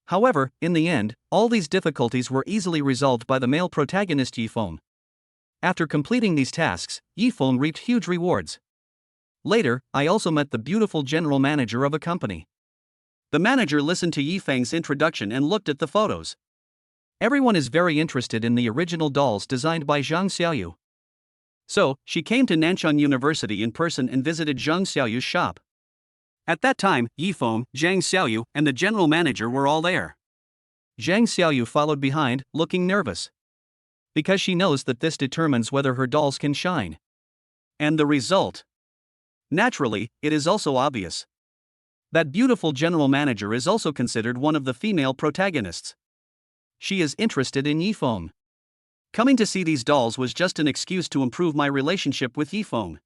However, in the end, all these difficulties were easily resolved by the male protagonist Yifeng. After completing these tasks, Yifeng reaped huge rewards. Later, I also met the beautiful general manager of a company. The manager listened to Yifeng's introduction and looked at the photos. Everyone is very interested in the original dolls designed by Zhang Xiaoyu. So, she came to Nanchang University in person and visited Zhang Xiaoyu's shop. At that time, Yifeng, Zhang Xiaoyu, and the general manager were all there. Zhang Xiaoyu followed behind, looking nervous. Because she knows that this determines whether her dolls can shine. And the result? Naturally, it is also obvious. That beautiful general manager is also considered one of the female protagonists. She is interested in Yifeng. Coming to see these dolls was just an excuse to improve my relationship with Yifeng.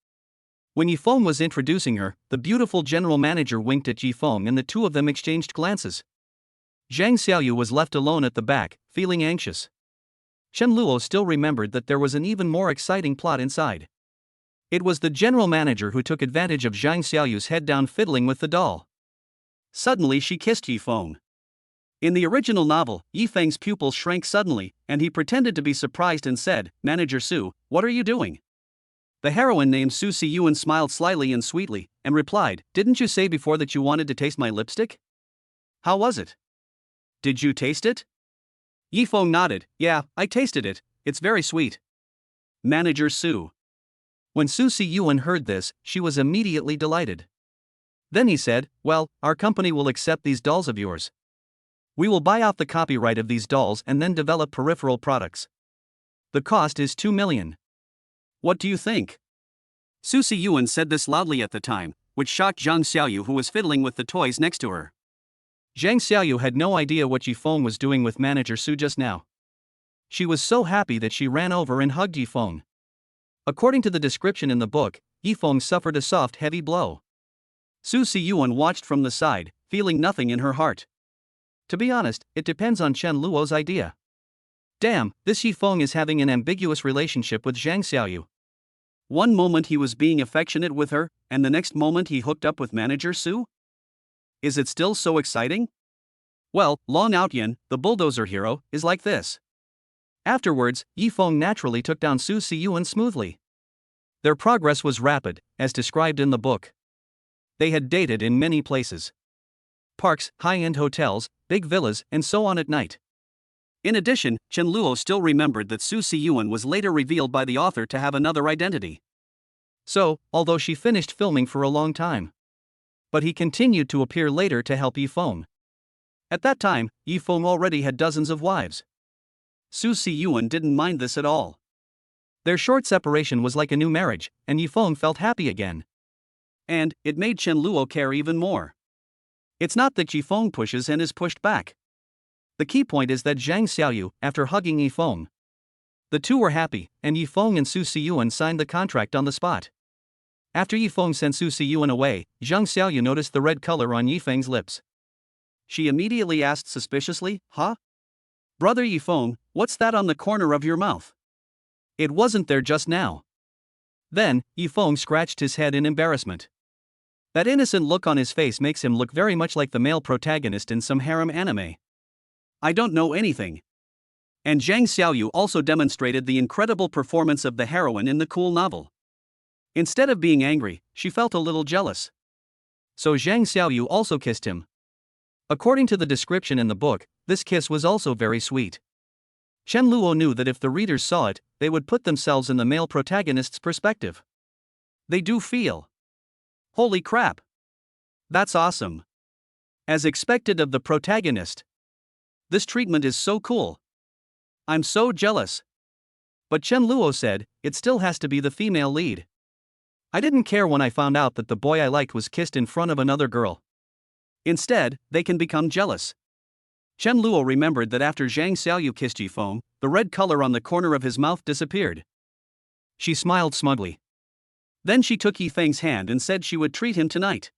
When Yifeng was introducing her, the beautiful general manager winked at Yifeng and the two of them exchanged glances. Zhang Xiaoyu was left alone at the back, feeling anxious. Chen Luo still remembered that there was an even more exciting plot inside. It was the general manager who took advantage of Zhang Xiaoyu's head down fiddling with the doll. Suddenly she kissed Yifeng. In the original novel, Yifeng's pupils shrank suddenly, and he pretended to be surprised and said, "Manager Su, what are you doing?" The heroine named Su Siyuan smiled slyly and sweetly, and replied, "Didn't you say before that you wanted to taste my lipstick? How was it? Did you taste it?" Yifeng nodded. "Yeah, I tasted it, it's very sweet." Manager Su. When Su Siyuan heard this, she was immediately delighted. Then he said, "Well, our company will accept these dolls of yours. We will buy out the copyright of these dolls and then develop peripheral products. The cost is 2 million. What do you think?" Su Siyuan said this loudly at the time, which shocked Zhang Xiaoyu, who was fiddling with the toys next to her. Zhang Xiaoyu had no idea what Yifeng was doing with Manager Su just now. She was so happy that she ran over and hugged Yifeng. According to the description in the book, Yifeng suffered a soft, heavy blow. Su Siyuan watched from the side, feeling nothing in her heart. To be honest, it depends on Chen Luo's idea. Damn, this Yifeng is having an ambiguous relationship with Zhang Xiaoyu. One moment he was being affectionate with her, and the next moment he hooked up with Manager Su? Is it still so exciting? Well, Long Outyan, the bulldozer hero, is like this. Afterwards, Yifeng naturally took down Su Siyuan smoothly. Their progress was rapid, as described in the book. They had dated in many places. Parks, high-end hotels, big villas, and so on at night. In addition, Chen Luo still remembered that Su Siyuan was later revealed by the author to have another identity. So, although she finished filming for a long time. But he continued to appear later to help Yifeng. At that time, Yifeng already had dozens of wives. Su Siyuan didn't mind this at all. Their short separation was like a new marriage, and Yifeng felt happy again. And it made Chen Luo care even more. It's not that Yifeng pushes and is pushed back. The key point is that Zhang Xiaoyu, after hugging Yifeng, the two were happy, and Yifeng and Su Siyuan signed the contract on the spot. After Yifeng sent Su Siyuan away, Zhang Xiaoyu noticed the red color on Yifeng's lips. She immediately asked suspiciously, "Huh? Brother Yifeng, what's that on the corner of your mouth? It wasn't there just now." Then, Yifeng scratched his head in embarrassment. That innocent look on his face makes him look very much like the male protagonist in some harem anime. I don't know anything. And Zhang Xiaoyu also demonstrated the incredible performance of the heroine in the cool novel. Instead of being angry, she felt a little jealous. So Zhang Xiaoyu also kissed him. According to the description in the book, this kiss was also very sweet. Chen Luo knew that if the readers saw it, they would put themselves in the male protagonist's perspective. They do feel. Holy crap! That's awesome. As expected of the protagonist. This treatment is so cool. I'm so jealous. But Chen Luo said, it still has to be the female lead. I didn't care when I found out that the boy I liked was kissed in front of another girl. Instead, they can become jealous. Chen Luo remembered that after Zhang Xiaoyu kissed Yifeng, the red color on the corner of his mouth disappeared. She smiled smugly. Then she took Yifeng's hand and said she would treat him tonight.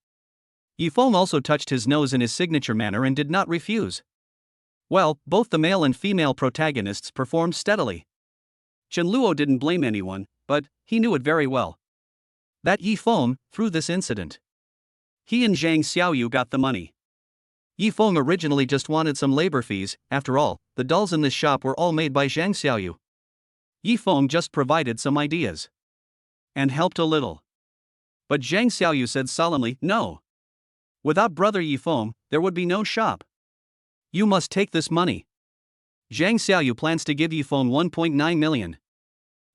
Yifeng also touched his nose in his signature manner and did not refuse. Well, both the male and female protagonists performed steadily. Chen Luo didn't blame anyone, but he knew it very well. That Yifeng, through this incident, he and Zhang Xiaoyu got the money. Yifeng originally just wanted some labor fees. After all, the dolls in this shop were all made by Zhang Xiaoyu. Yifeng just provided some ideas and helped a little. But Zhang Xiaoyu said solemnly, no. Without brother Yifeng, there would be no shop. You must take this money. Zhang Xiaoyu plans to give Yifeng 1.9 million.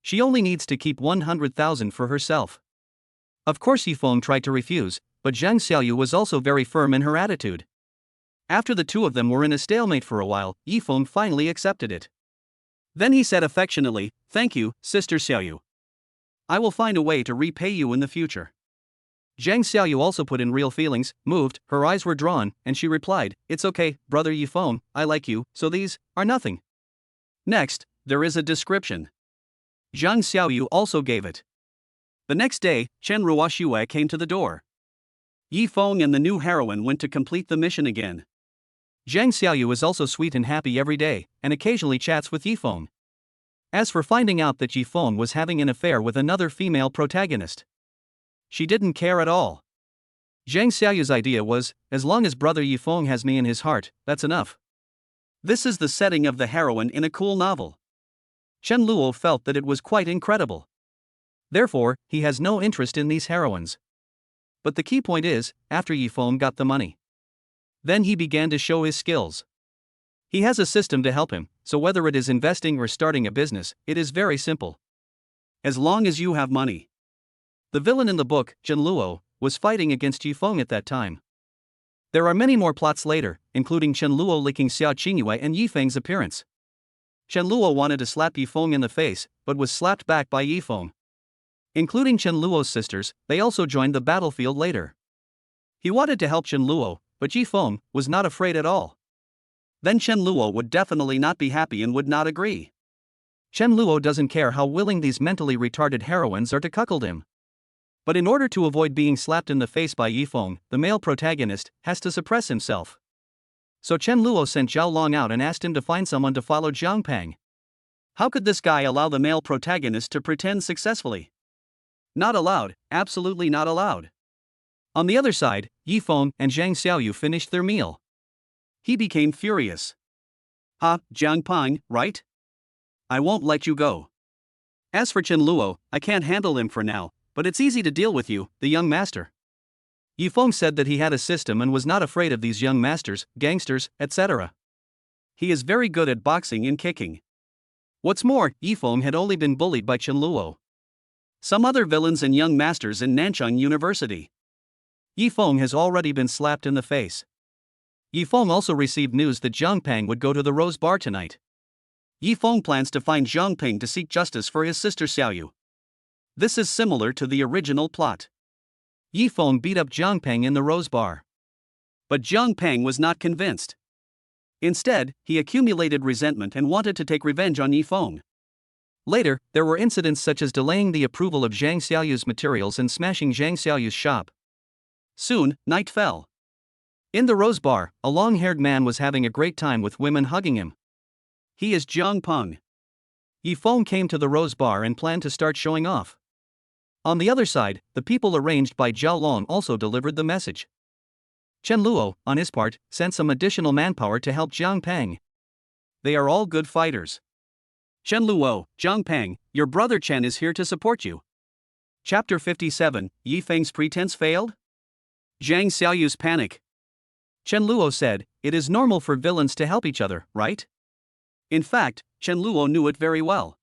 She only needs to keep 100,000 for herself. Of course Yifeng tried to refuse, but Zhang Xiaoyu was also very firm in her attitude. After the two of them were in a stalemate for a while, Yifeng finally accepted it. Then he said affectionately, thank you, Sister Xiaoyu. I will find a way to repay you in the future. Zhang Xiaoyu also put in real feelings, moved, her eyes were drawn, and she replied, it's okay, brother Yifeng, I like you, so these are nothing. Next, there is a description. Zhang Xiaoyu also gave it. The next day, Chen Ruoxue came to the door. Yifeng and the new heroine went to complete the mission again. Zhang Xiaoyu is also sweet and happy every day, and occasionally chats with Yifeng. As for finding out that Yifeng was having an affair with another female protagonist, she didn't care at all. Zhang Xiaoyu's idea was, as long as brother Yifeng has me in his heart, that's enough. This is the setting of the heroine in a cool novel. Chen Luo felt that it was quite incredible. Therefore, he has no interest in these heroines. But the key point is, after Yifeng got the money, then he began to show his skills. He has a system to help him, so whether it is investing or starting a business, it is very simple. As long as you have money. The villain in the book, Chen Luo, was fighting against Yifeng at that time. There are many more plots later, including Chen Luo licking Xiaoingua and Yifeng's appearance. Chen Luo wanted to slap Yifeng in the face, but was slapped back by Yifeng. Including Chen Luo's sisters, they also joined the battlefield later. He wanted to help Chen Luo, but Yifeng was not afraid at all. Then Chen Luo would definitely not be happy and would not agree. Chen Luo doesn't care how willing these mentally retarded heroines are to cuckold him. But in order to avoid being slapped in the face by Yifeng, the male protagonist has to suppress himself. So Chen Luo sent Zhao Long out and asked him to find someone to follow Jiang Peng. How could this guy allow the male protagonist to pretend successfully? Not allowed, absolutely not allowed. On the other side, Yifeng and Zhang Xiaoyu finished their meal. He became furious. Jiang Peng, right? I won't let you go. As for Chen Luo, I can't handle him for now, but it's easy to deal with you, the young master. Yifeng said that he had a system and was not afraid of these young masters, gangsters, etc. He is very good at boxing and kicking. What's more, Yifeng had only been bullied by Chen Luo. Some other villains and young masters in Nanchang University. Yifeng has already been slapped in the face. Yifeng also received news that Jiang Peng would go to the Rose Bar tonight. Yifeng plans to find Jiang Peng to seek justice for his sister Xiaoyu. This is similar to the original plot. Yifeng beat up Jiang Peng in the Rose Bar. But Jiang Peng was not convinced. Instead, he accumulated resentment and wanted to take revenge on Yifeng. Later, there were incidents such as delaying the approval of Zhang Xiaoyu's materials and smashing Zhang Xiaoyu's shop. Soon, night fell. In the Rose Bar, a long-haired man was having a great time with women hugging him. He is Jiang Peng. Yifeng came to the Rose Bar and planned to start showing off. On the other side, the people arranged by Zhao Long also delivered the message. Chen Luo, on his part, sent some additional manpower to help Jiang Peng. They are all good fighters. Chen Luo, Jiang Peng, your brother Chen is here to support you. Chapter 57, Yifeng's pretense failed? Zhang Xiaoyu's panic. Chen Luo said, it is normal for villains to help each other, right? In fact, Chen Luo knew it very well.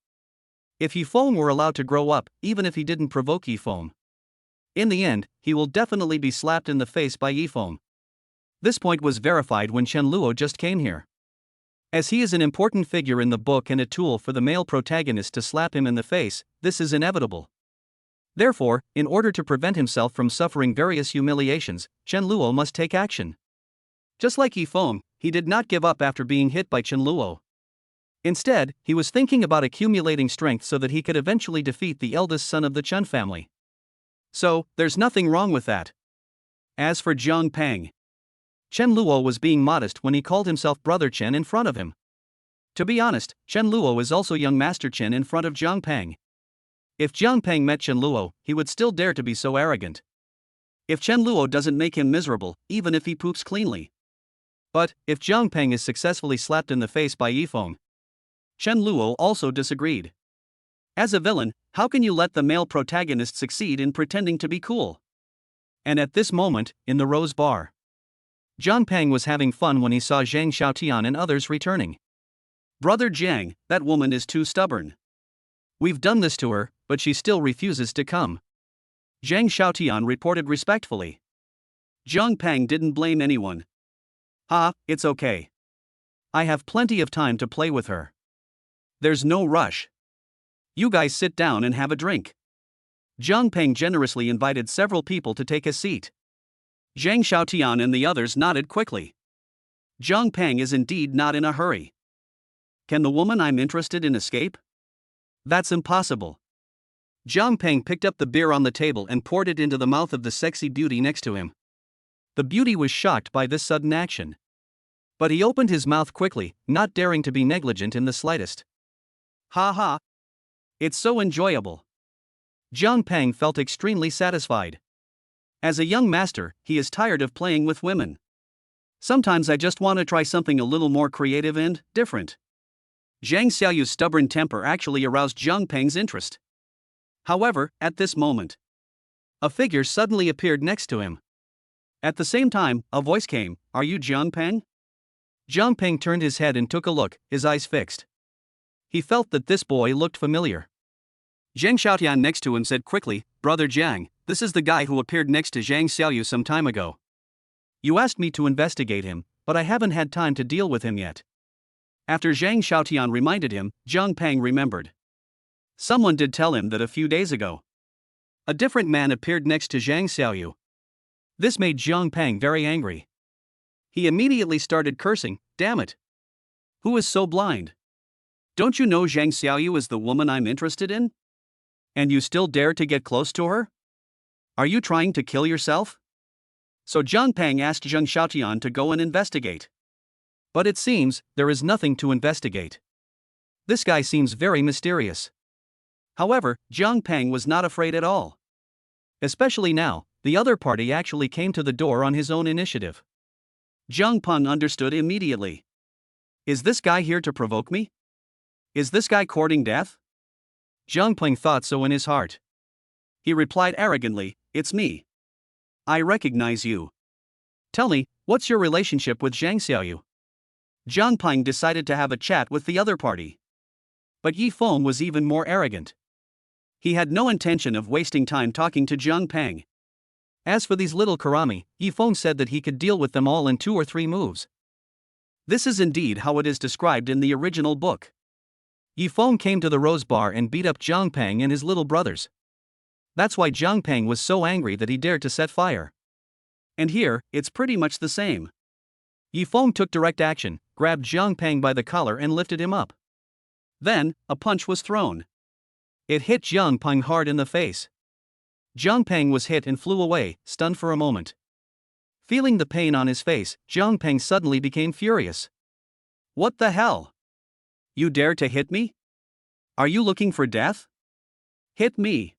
If Yifeng were allowed to grow up, even if he didn't provoke Yifeng, in the end, he will definitely be slapped in the face by Yifeng. This point was verified when Chen Luo just came here. As he is an important figure in the book and a tool for the male protagonist to slap him in the face, this is inevitable. Therefore, in order to prevent himself from suffering various humiliations, Chen Luo must take action. Just like Yifeng, he did not give up after being hit by Chen Luo. Instead, he was thinking about accumulating strength so that he could eventually defeat the eldest son of the Chen family. So, there's nothing wrong with that. As for Zhang Peng, Chen Luo was being modest when he called himself Brother Chen in front of him. To be honest, Chen Luo is also young Master Chen in front of Zhang Peng. If Zhang Peng met Chen Luo, he would still dare to be so arrogant. If Chen Luo doesn't make him miserable, even if he poops cleanly. But, if Zhang Peng is successfully slapped in the face by Yifeng, Chen Luo also disagreed. As a villain, how can you let the male protagonist succeed in pretending to be cool? And at this moment, in the Rose Bar, Zhang Peng was having fun when he saw Zhang Xiaotian and others returning. Brother Zhang, that woman is too stubborn. We've done this to her, but she still refuses to come. Zhang Xiaotian reported respectfully. Zhang Peng didn't blame anyone. It's okay. I have plenty of time to play with her. There's no rush. You guys sit down and have a drink. Zhang Peng generously invited several people to take a seat. Zhang Xiaotian and the others nodded quickly. Zhang Peng is indeed not in a hurry. Can the woman I'm interested in escape? That's impossible. Zhang Peng picked up the beer on the table and poured it into the mouth of the sexy beauty next to him. The beauty was shocked by this sudden action. But he opened his mouth quickly, not daring to be negligent in the slightest. Ha! It's so enjoyable. Zhang Peng felt extremely satisfied. As a young master, he is tired of playing with women. Sometimes I just want to try something a little more creative and different. Zhang Xiaoyu's stubborn temper actually aroused Zhang Peng's interest. However, at this moment, a figure suddenly appeared next to him. At the same time, a voice came, "Are you Zhang Peng?" Zhang Peng turned his head and took a look, his eyes fixed. He felt that this boy looked familiar. Zhang Xiaotian next to him said quickly, "Brother Zhang, this is the guy who appeared next to Zhang Xiaoyu some time ago. You asked me to investigate him, but I haven't had time to deal with him yet." After Zhang Xiaotian reminded him, Zhang Peng remembered. Someone did tell him that a few days ago, a different man appeared next to Zhang Xiaoyu. This made Zhang Peng very angry. He immediately started cursing, "Damn it! Who is so blind? Don't you know Zhang Xiaoyu is the woman I'm interested in? And you still dare to get close to her? Are you trying to kill yourself?" So Zhang Peng asked Zhang Xiaotian to go and investigate. But it seems, there is nothing to investigate. This guy seems very mysterious. However, Zhang Peng was not afraid at all. Especially now, the other party actually came to the door on his own initiative. Zhang Peng understood immediately. Is this guy here to provoke me? Is this guy courting death? Zhang Peng thought so in his heart. He replied arrogantly, "It's me. I recognize you. Tell me, what's your relationship with Zhang Xiaoyu?" Zhang Peng decided to have a chat with the other party. But Yifeng was even more arrogant. He had no intention of wasting time talking to Zhang Peng. As for these little karami, Yifeng said that he could deal with them all in 2 or 3 moves. This is indeed how it is described in the original book. Yifeng came to the Rose Bar and beat up Zhang Peng and his little brothers. That's why Zhang Peng was so angry that he dared to set fire. And here, it's pretty much the same. Yifeng took direct action, grabbed Zhang Peng by the collar and lifted him up. Then, a punch was thrown. It hit Zhang Peng hard in the face. Zhang Peng was hit and flew away, stunned for a moment. Feeling the pain on his face, Zhang Peng suddenly became furious. "What the hell? You dare to hit me? Are you looking for death? Hit me!"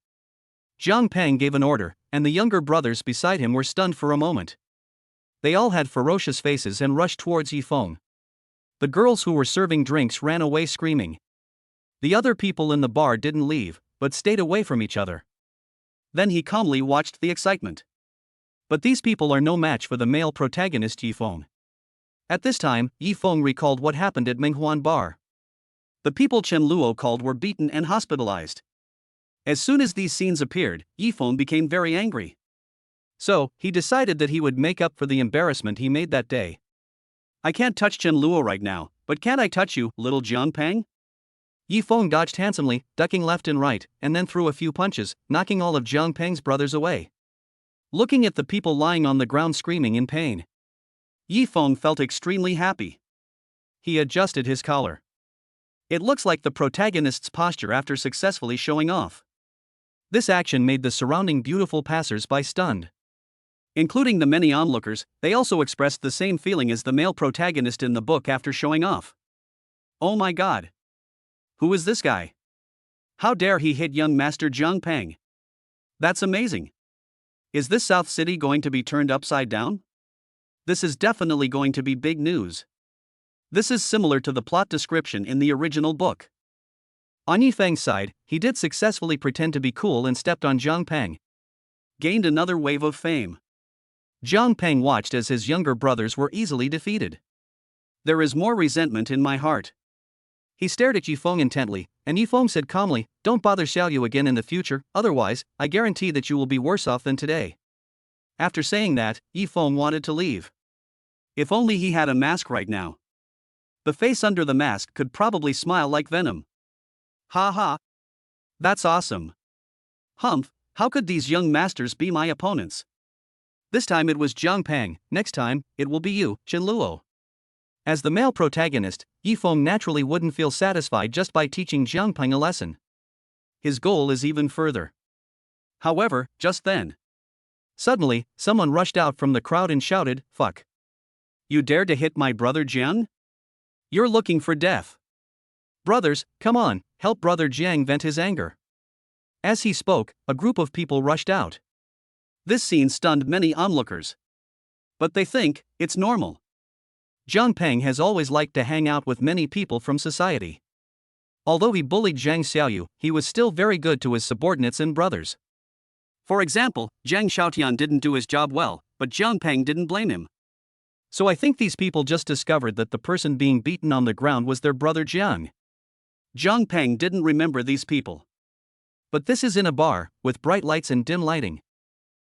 Zhang Peng gave an order, and the younger brothers beside him were stunned for a moment. They all had ferocious faces and rushed towards Yifeng. The girls who were serving drinks ran away screaming. The other people in the bar didn't leave, but stayed away from each other. Then he calmly watched the excitement. But these people are no match for the male protagonist Yifeng. At this time, Yifeng recalled what happened at Minghuan Bar. The people Chen Luo called were beaten and hospitalized. As soon as these scenes appeared, Yifeng became very angry. So, he decided that he would make up for the embarrassment he made that day. "I can't touch Chen Luo right now, But can't I touch you, little Jiang Peng? Yi Feng dodged handsomely, ducking left and right, and then threw a few punches, knocking all of Jiang Peng's brothers away. Looking at the people lying on the ground screaming in pain, Yi Feng felt extremely happy. He adjusted his collar. It looks like the protagonist's posture after successfully showing off. This action made the surrounding beautiful passers-by stunned. Including the many onlookers, they also expressed the same feeling as the male protagonist in the book after showing off. Oh my god! Who is this guy? How dare he hit young Master Jiang Peng? That's amazing! Is this South City going to be turned upside down? This is definitely going to be big news. This is similar to the plot description in the original book. On Yi Feng's side, he did successfully pretend to be cool and stepped on Jiang Peng. Gained another wave of fame. Jiang Peng watched as his younger brothers were easily defeated. There is more resentment in my heart. He stared at Yi Feng intently, and Yi Feng said calmly, "Don't bother Xiaoyu again in the future, otherwise, I guarantee that you will be worse off than today." After saying that, Yi Feng wanted to leave. If only he had a mask right now. The face under the mask could probably smile like venom. Ha ha. That's awesome. Humph, how could these young masters be my opponents? This time it was Jiang Peng, next time, it will be you, Chen Luo. As the male protagonist, Yi Feng naturally wouldn't feel satisfied just by teaching Jiang Peng a lesson. His goal is even further. However, just then, suddenly, someone rushed out from the crowd and shouted, "Fuck! You dared to hit my brother Jiang? You're looking for death. Brothers, come on, help brother Jiang vent his anger." As he spoke, a group of people rushed out. This scene stunned many onlookers. But they think it's normal. Jiang Peng has always liked to hang out with many people from society. Although he bullied Zhang Xiaoyu, he was still very good to his subordinates and brothers. For example, Zhang Xiaotian didn't do his job well, but Jiang Peng didn't blame him. So I think these people just discovered that the person being beaten on the ground was their brother Jiang. Jiang Peng didn't remember these people. But this is in a bar, with bright lights and dim lighting.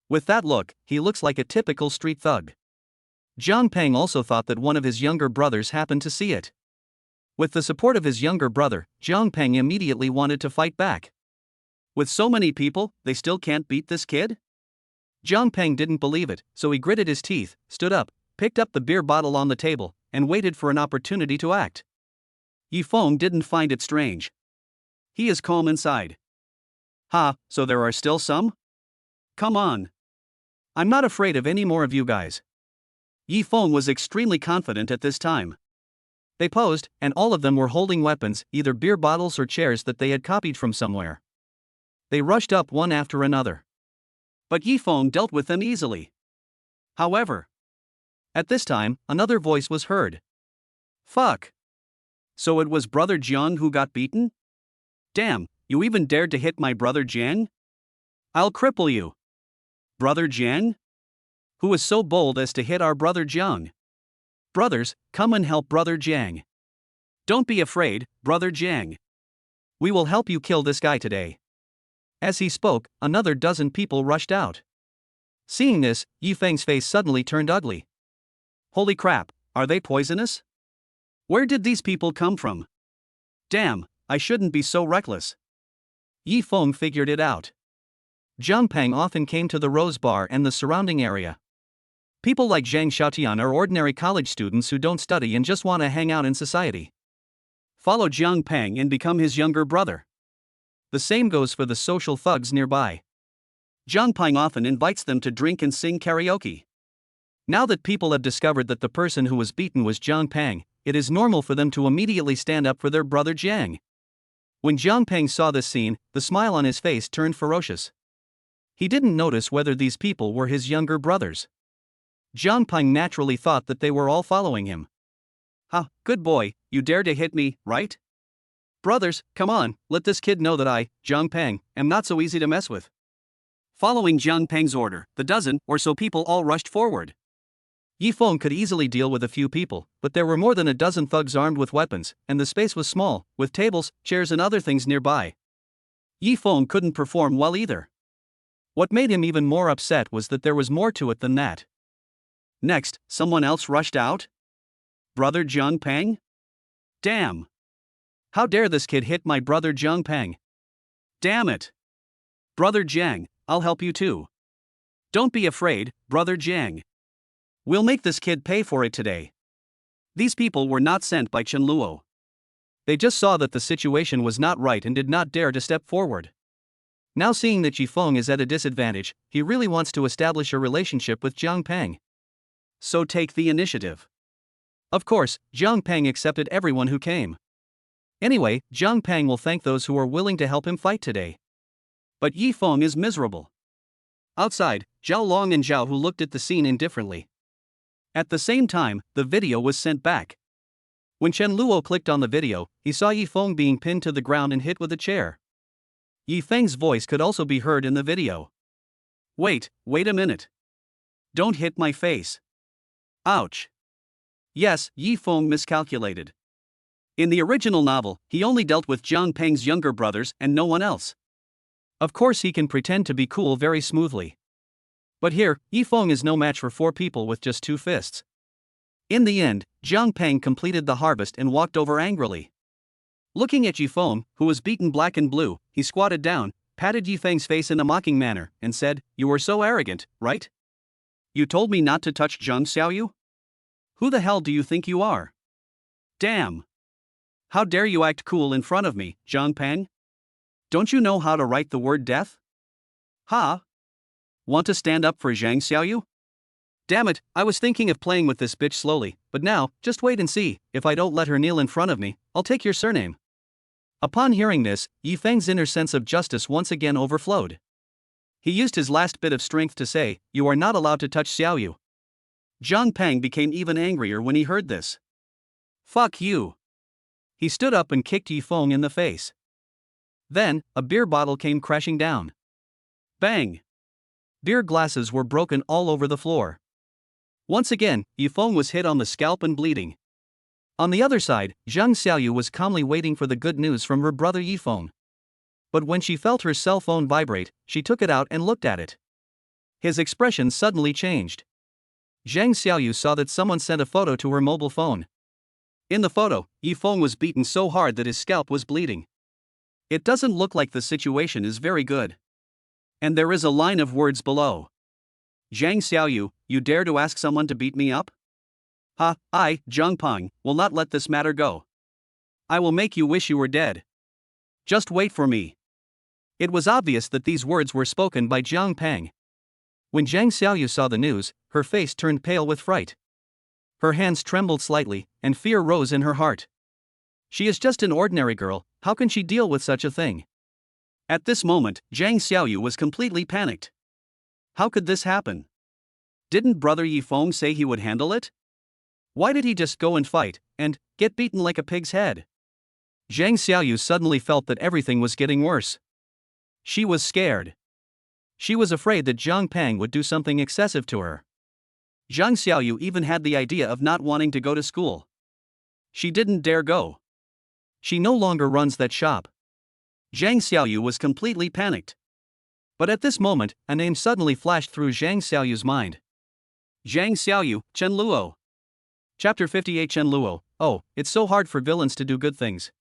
With that look, he looks like a typical street thug. Jiang Peng also thought that one of his younger brothers happened to see it. With the support of his younger brother, Jiang Peng immediately wanted to fight back. With so many people, they still can't beat this kid? Jiang Peng didn't believe it, so he gritted his teeth, stood up, picked up the beer bottle on the table, and waited for an opportunity to act. Yi Feng didn't find it strange. He is calm inside. Ha, so there are still some? Come on. I'm not afraid of any more of you guys. Yi Feng was extremely confident at this time. They posed, and all of them were holding weapons, either beer bottles or chairs that they had copied from somewhere. They rushed up one after another. But Yi Feng dealt with them easily. However, at this time, another voice was heard. Fuck. So it was brother Jiang who got beaten? Damn, you even dared to hit my brother Jiang? I'll cripple you. Brother Jiang? Who was so bold as to hit our brother Jiang? Brothers, come and help brother Jiang. Don't be afraid, brother Jiang. We will help you kill this guy today. As he spoke, another dozen people rushed out. Seeing this, Yi Feng's face suddenly turned ugly. Holy crap, are they poisonous? Where did these people come from? Damn, I shouldn't be so reckless. Yi Feng figured it out. Jiang Peng often came to the Rose Bar and the surrounding area. People like Zhang Xiaotian are ordinary college students who don't study and just want to hang out in society. Follow Jiang Peng and become his younger brother. The same goes for the social thugs nearby. Jiang Peng often invites them to drink and sing karaoke. Now that people have discovered that the person who was beaten was Jiang Peng, it is normal for them to immediately stand up for their brother Jiang. When Jiang Peng saw this scene, the smile on his face turned ferocious. He didn't notice whether these people were his younger brothers. Jiang Peng naturally thought that they were all following him. Ha, good boy, you dare to hit me, right? Brothers, come on, let this kid know that I, Jiang Peng, am not so easy to mess with. Following Jiang Peng's order, the dozen or so people all rushed forward. Yi Feng could easily deal with a few people, but there were more than a dozen thugs armed with weapons, and the space was small, with tables, chairs and other things nearby. Yi Feng couldn't perform well either. What made him even more upset was that there was more to it than that. Next, someone else rushed out? Brother Jiang Peng? Damn! How dare this kid hit my brother Zhang Peng? Damn it! Brother Jiang, I'll help you too. Don't be afraid, brother Jiang. We'll make this kid pay for it today. These people were not sent by Chen Luo. They just saw that the situation was not right and did not dare to step forward. Now seeing that Yifeng is at a disadvantage, he really wants to establish a relationship with Zhang Peng. So take the initiative. Of course, Zhang Peng accepted everyone who came. Anyway, Zhang Peng will thank those who are willing to help him fight today. But Yifeng is miserable. Outside, Zhao Long and Zhao Hu looked at the scene indifferently. At the same time, the video was sent back. When Chen Luo clicked on the video, he saw Yifeng being pinned to the ground and hit with a chair. Yifeng's voice could also be heard in the video. Wait a minute. Don't hit my face. Ouch. Yes, Yifeng miscalculated. In the original novel, he only dealt with Zhang Peng's younger brothers and no one else. Of course he can pretend to be cool very smoothly. But here, Yifeng is no match for 4 people with just 2 fists. In the end, Zhang Peng completed the harvest and walked over angrily. Looking at Yifeng, who was beaten black and blue, he squatted down, patted Yifeng's face in a mocking manner, and said, "You were so arrogant, right? You told me not to touch Zhang Xiaoyu? Who the hell do you think you are? Damn! How dare you act cool in front of me, Zhang Peng? Don't you know how to write the word death? Ha? Want to stand up for Zhang Xiaoyu? Damn it, I was thinking of playing with this bitch slowly, but now, just wait and see, if I don't let her kneel in front of me, I'll take your surname." Upon hearing this, Yifeng's inner sense of justice once again overflowed. He used his last bit of strength to say, "You are not allowed to touch Xiaoyu." Zhang Peng became even angrier when he heard this. Fuck you. He stood up and kicked Yifeng in the face. Then, a beer bottle came crashing down. Bang! Beer glasses were broken all over the floor. Once again, Yifeng was hit on the scalp and bleeding. On the other side, Zhang Xiaoyu was calmly waiting for the good news from her brother Yifeng. But when she felt her cell phone vibrate, she took it out and looked at it. His expression suddenly changed. Zhang Xiaoyu saw that someone sent a photo to her mobile phone. In the photo, Yifeng was beaten so hard that his scalp was bleeding. It doesn't look like the situation is very good. And there is a line of words below. Zhang Xiaoyu, you dare to ask someone to beat me up? Ha, I, Zhang Peng, will not let this matter go. I will make you wish you were dead. Just wait for me. It was obvious that these words were spoken by Zhang Peng. When Zhang Xiaoyu saw the news, her face turned pale with fright. Her hands trembled slightly, and fear rose in her heart. She is just an ordinary girl, how can she deal with such a thing? At this moment, Zhang Xiaoyu was completely panicked. How could this happen? Didn't brother Yifeng say he would handle it? Why did he just go and fight, and get beaten like a pig's head? Zhang Xiaoyu suddenly felt that everything was getting worse. She was scared. She was afraid that Zhang Peng would do something excessive to her. Zhang Xiaoyu even had the idea of not wanting to go to school. She didn't dare go. She no longer runs that shop. Zhang Xiaoyu was completely panicked. But at this moment, a name suddenly flashed through Zhang Xiaoyu's mind. Zhang Xiaoyu, Chen Luo. Chapter 58 Chen Luo. Oh, it's so hard for villains to do good things.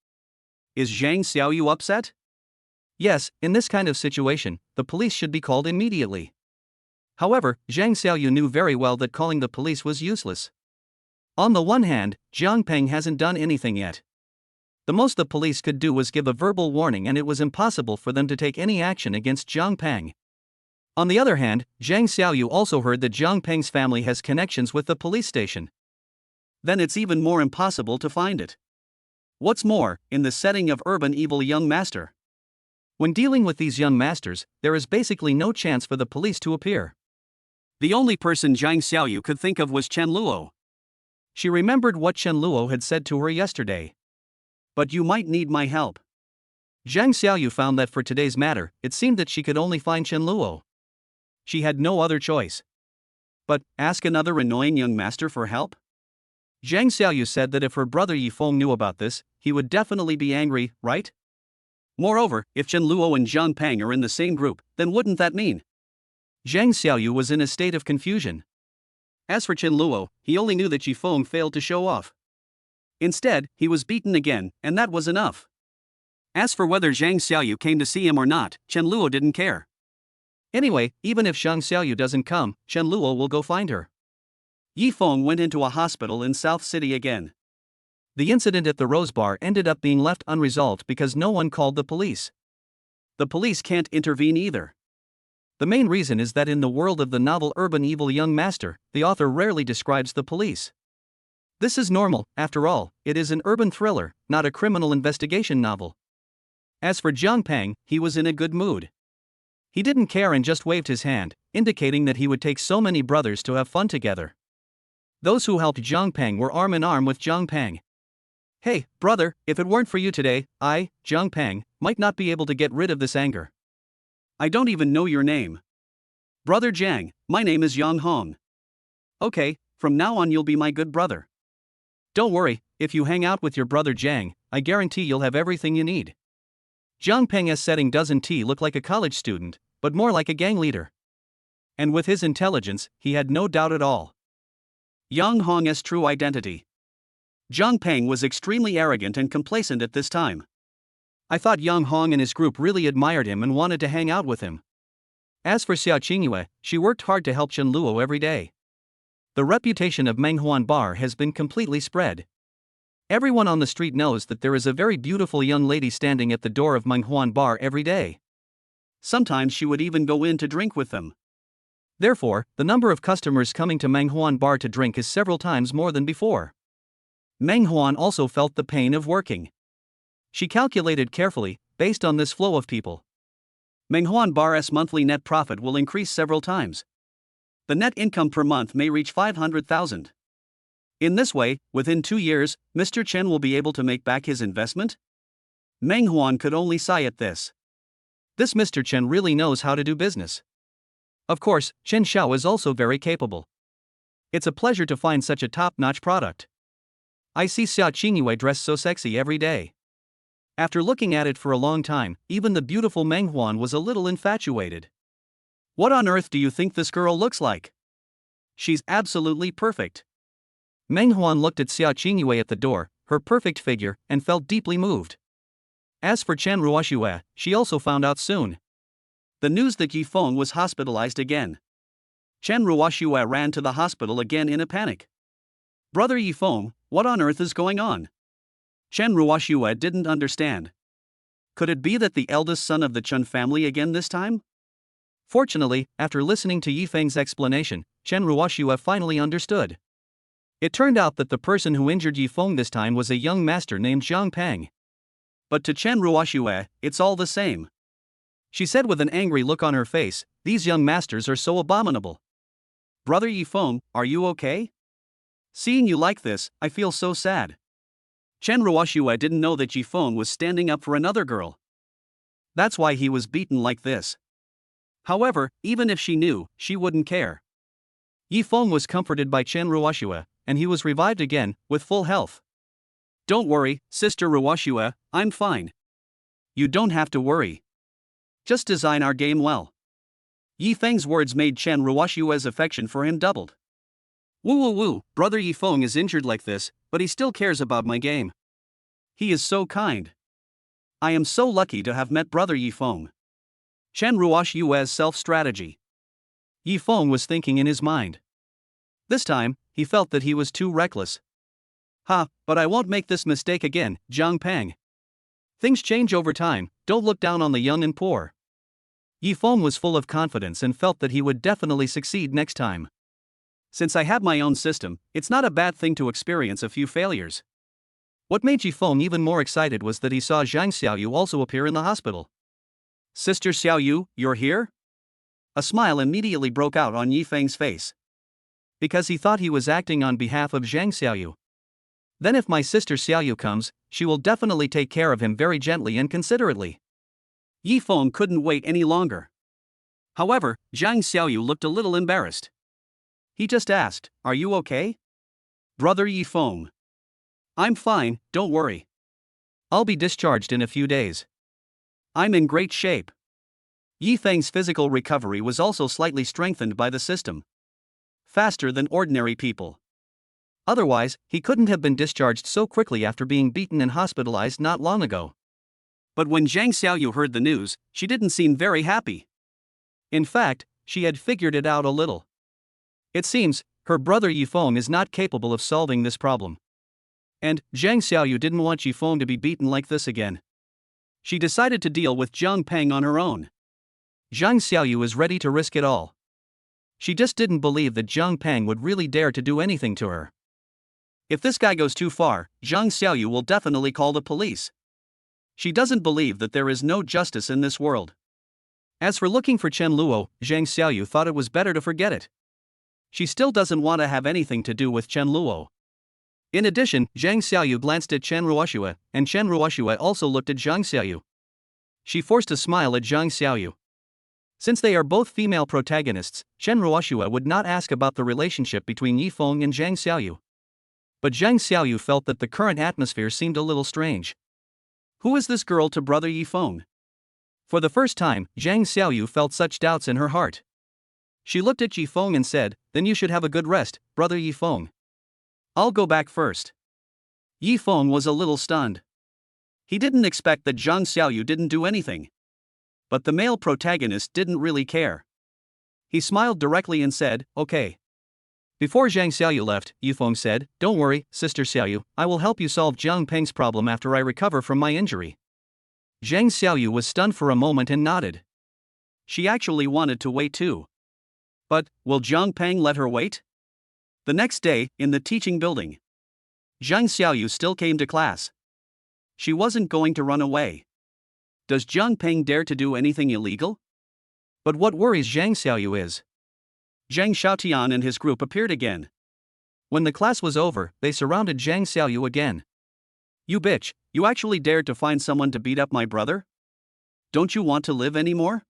Is Zhang Xiaoyu upset? Yes, in this kind of situation, the police should be called immediately. However, Zhang Xiaoyu knew very well that calling the police was useless. On the one hand, Zhang Peng hasn't done anything yet. The most the police could do was give a verbal warning, and it was impossible for them to take any action against Zhang Peng. On the other hand, Zhang Xiaoyu also heard that Zhang Peng's family has connections with the police station. Then it's even more impossible to find it. What's more, in the setting of urban evil young master. When dealing with these young masters, there is basically no chance for the police to appear. The only person Zhang Xiaoyu could think of was Chen Luo. She remembered what Chen Luo had said to her yesterday. But you might need my help. Zhang Xiaoyu found that for today's matter, it seemed that she could only find Chen Luo. She had no other choice. But, ask another annoying young master for help? Zhang Xiaoyu said that if her brother Yifeng knew about this, he would definitely be angry, right? Moreover, if Chen Luo and Zhang Peng are in the same group, then wouldn't that mean? Zhang Xiaoyu was in a state of confusion. As for Chen Luo, he only knew that Yifeng failed to show off. Instead, he was beaten again, and that was enough. As for whether Zhang Xiaoyu came to see him or not, Chen Luo didn't care. Anyway, even if Zhang Xiaoyu doesn't come, Chen Luo will go find her. Yi Feng went into a hospital in South City again. The incident at the Rose Bar ended up being left unresolved because no one called the police. The police can't intervene either. The main reason is that in the world of the novel Urban Evil Young Master, the author rarely describes the police. This is normal, after all, it is an urban thriller, not a criminal investigation novel. As for Jiang Peng, he was in a good mood. He didn't care and just waved his hand, indicating that he would take so many brothers to have fun together. Those who helped Jiang Peng were arm in arm with Jiang Peng. Hey, brother, if it weren't for you today, I, Jiang Peng, might not be able to get rid of this anger. I don't even know your name. Brother Jiang, my name is Yang Hong. Okay, from now on you'll be my good brother. Don't worry, if you hang out with your brother Jiang, I guarantee you'll have everything you need. Jiang Peng's setting doesn't look like a college student, but more like a gang leader. And with his intelligence, he had no doubt at all. Yang Hong's true identity. Jiang Peng was extremely arrogant and complacent at this time. I thought Yang Hong and his group really admired him and wanted to hang out with him. As for Xiaoingua, she worked hard to help Chen Luo every day. The reputation of Menghuan Bar has been completely spread. Everyone on the street knows that there is a very beautiful young lady standing at the door of Menghuan Bar every day. Sometimes she would even go in to drink with them. Therefore, the number of customers coming to Menghuan Bar to drink is several times more than before. Menghuan also felt the pain of working. She calculated carefully, based on this flow of people. Menghuan Bar's monthly net profit will increase several times. The net income per month may reach 500,000. In this way, within 2 years, Mr. Chen will be able to make back his investment? Menghuan could only sigh at this. This Mr. Chen really knows how to do business. Of course, Chen Xiao is also very capable. It's a pleasure to find such a top-notch product. I see Xiaoingua dressed so sexy every day. After looking at it for a long time, even the beautiful Menghuan was a little infatuated. What on earth do you think this girl looks like? She's absolutely perfect. Menghuan looked at Xiaoingua at the door, her perfect figure, and felt deeply moved. As for Chen Ruoxue, she also found out soon. The news that Yi Feng was hospitalized again. Chen Ruoxue ran to the hospital again in a panic. Brother Yi Feng, what on earth is going on? Chen Ruoxue didn't understand. Could it be that the eldest son of the Chen family again this time? Fortunately, after listening to Yi Feng's explanation, Chen Ruoxue finally understood. It turned out that the person who injured Yi Feng this time was a young master named Jiang Peng. But to Chen Ruoxue, it's all the same. She said with an angry look on her face, "These young masters are so abominable. Brother Yi Feng, are you okay? Seeing you like this, I feel so sad." Chen Ruoxue didn't know that Yi Feng was standing up for another girl. That's why he was beaten like this. However, even if she knew, she wouldn't care. Yi Feng was comforted by Chen Ruoxue, and he was revived again, with full health. Don't worry, Sister Ruoxue, I'm fine. You don't have to worry. Just design our game well. Yi Feng's words made Chen Ruoxue's affection for him doubled. Woo woo woo, Brother Yi Feng is injured like this, but he still cares about my game. He is so kind. I am so lucky to have met Brother Yi Feng. Chen Ruoxue's self-strategy. Yi Feng was thinking in his mind. This time, he felt that he was too reckless. But I won't make this mistake again, Jiang Peng. Things change over time, don't look down on the young and poor. Yi Feng was full of confidence and felt that he would definitely succeed next time. Since I have my own system, it's not a bad thing to experience a few failures. What made Yi Feng even more excited was that he saw Zhang Xiaoyu also appear in the hospital. Sister Xiaoyu, you're here? A smile immediately broke out on Yi Feng's face. Because he thought he was acting on behalf of Zhang Xiaoyu. Then if my sister Xiaoyu comes, she will definitely take care of him very gently and considerately. Yi Feng couldn't wait any longer. However, Zhang Xiaoyu looked a little embarrassed. He just asked, "Are you okay?" Brother Yi Feng. I'm fine, don't worry. I'll be discharged in a few days. I'm in great shape. Yi Feng's physical recovery was also slightly strengthened by the system. Faster than ordinary people. Otherwise, he couldn't have been discharged so quickly after being beaten and hospitalized not long ago. But when Zhang Xiaoyu heard the news, she didn't seem very happy. In fact, she had figured it out a little. It seems, her brother Yifeng is not capable of solving this problem. And Zhang Xiaoyu didn't want Yifeng to be beaten like this again. She decided to deal with Zhang Peng on her own. Zhang Xiaoyu is ready to risk it all. She just didn't believe that Zhang Peng would really dare to do anything to her. If this guy goes too far, Zhang Xiaoyu will definitely call the police. She doesn't believe that there is no justice in this world. As for looking for Chen Luo, Zhang Xiaoyu thought it was better to forget it. She still doesn't want to have anything to do with Chen Luo. In addition, Zhang Xiaoyu glanced at Chen Ruoxue, and Chen Ruoxue also looked at Zhang Xiaoyu. She forced a smile at Zhang Xiaoyu. Since they are both female protagonists, Chen Ruoxue would not ask about the relationship between Yifeng and Zhang Xiaoyu. But Zhang Xiaoyu felt that the current atmosphere seemed a little strange. Who is this girl to brother Yifeng? For the first time, Zhang Xiaoyu felt such doubts in her heart. She looked at Yifeng and said, "Then you should have a good rest, brother Yifeng. I'll go back first." Yifeng was a little stunned. He didn't expect that Zhang Xiaoyu didn't do anything. But the male protagonist didn't really care. He smiled directly and said, "Okay." Before Zhang Xiaoyu left, Yifeng said, "Don't worry, Sister Xiaoyu, I will help you solve Zhang Peng's problem after I recover from my injury." Zhang Xiaoyu was stunned for a moment and nodded. She actually wanted to wait too. But, will Zhang Peng let her wait? The next day, in the teaching building, Zhang Xiaoyu still came to class. She wasn't going to run away. Does Zhang Peng dare to do anything illegal? But what worries Zhang Xiaoyu is Zhang Xiaotian and his group appeared again. When the class was over, they surrounded Zhang Xiaoyu again. "You bitch, you actually dared to find someone to beat up my brother? Don't you want to live anymore?"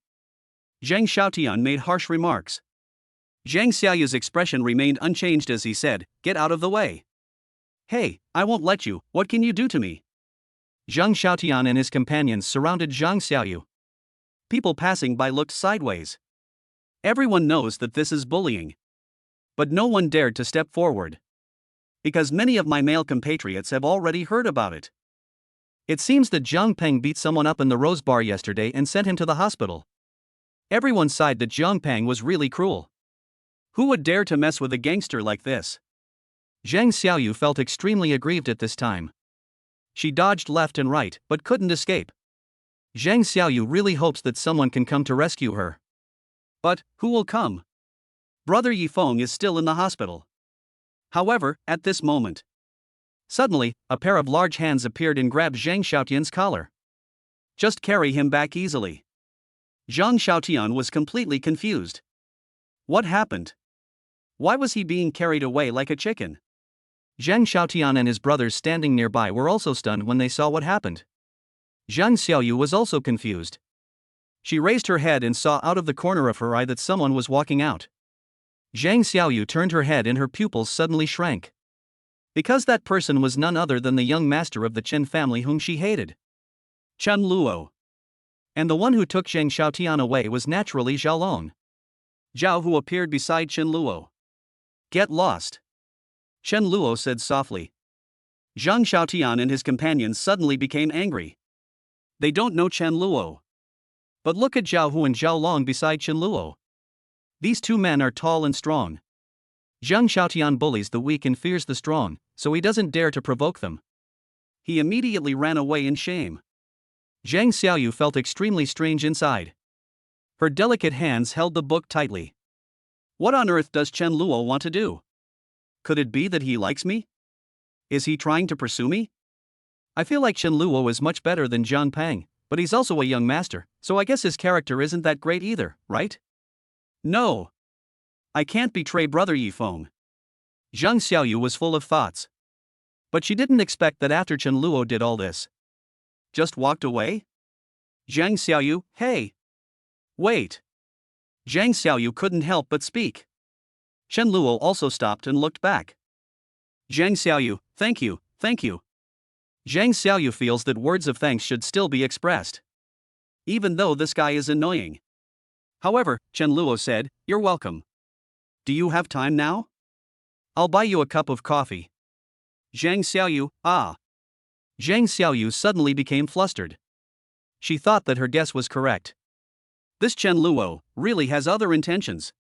Zhang Xiaotian made harsh remarks. Zhang Xiaoyu's expression remained unchanged as he said, "Get out of the way." "Hey, I won't let you, what can you do to me?" Zhang Xiaotian and his companions surrounded Zhang Xiaoyu. People passing by looked sideways. Everyone knows that this is bullying. But no one dared to step forward. Because many of my male compatriots have already heard about it. It seems that Zhang Peng beat someone up in the Rose Bar yesterday and sent him to the hospital. Everyone sighed that Zhang Peng was really cruel. Who would dare to mess with a gangster like this? Zhang Xiaoyu felt extremely aggrieved at this time. She dodged left and right, but couldn't escape. Zhang Xiaoyu really hopes that someone can come to rescue her. But, who will come? Brother Yifeng is still in the hospital. However, at this moment, suddenly, a pair of large hands appeared and grabbed Zhang Xiaotian's collar. "Just carry him back easily." Zhang Xiaotian was completely confused. What happened? Why was he being carried away like a chicken? Zhang Xiaotian and his brothers standing nearby were also stunned when they saw what happened. Zhang Xiaoyu was also confused. She raised her head and saw out of the corner of her eye that someone was walking out. Zhang Xiaoyu turned her head and her pupils suddenly shrank. Because that person was none other than the young master of the Chen family whom she hated. Chen Luo. And the one who took Zhang Xiaotian away was naturally Xiaolong. Zhao, who appeared beside Chen Luo. "Get lost," Chen Luo said softly. Zhang Xiaotian and his companions suddenly became angry. They don't know Chen Luo. But look at Zhao Hu and Zhao Long beside Chen Luo. These two men are tall and strong. Zhang Xiaotian bullies the weak and fears the strong, so he doesn't dare to provoke them. He immediately ran away in shame. Zhang Xiaoyu felt extremely strange inside. Her delicate hands held the book tightly. What on earth does Chen Luo want to do? Could it be that he likes me? Is he trying to pursue me? I feel like Chen Luo is much better than Zhang Peng, but he's also a young master, so I guess his character isn't that great either, right? No. I can't betray brother Yifeng. Zhang Xiaoyu was full of thoughts. But she didn't expect that after Chen Luo did all this. Just walked away? Zhang Xiaoyu, hey! Wait! Zhang Xiaoyu couldn't help but speak. Chen Luo also stopped and looked back. Zhang Xiaoyu, thank you, thank you. Zhang Xiaoyu feels that words of thanks should still be expressed. Even though this guy is annoying. However, Chen Luo said, "You're welcome. Do you have time now?" I'll buy you a cup of coffee. Zhang Xiaoyu, ah. Zhang Xiaoyu suddenly became flustered. She thought that her guess was correct. This Chen Luo really has other intentions.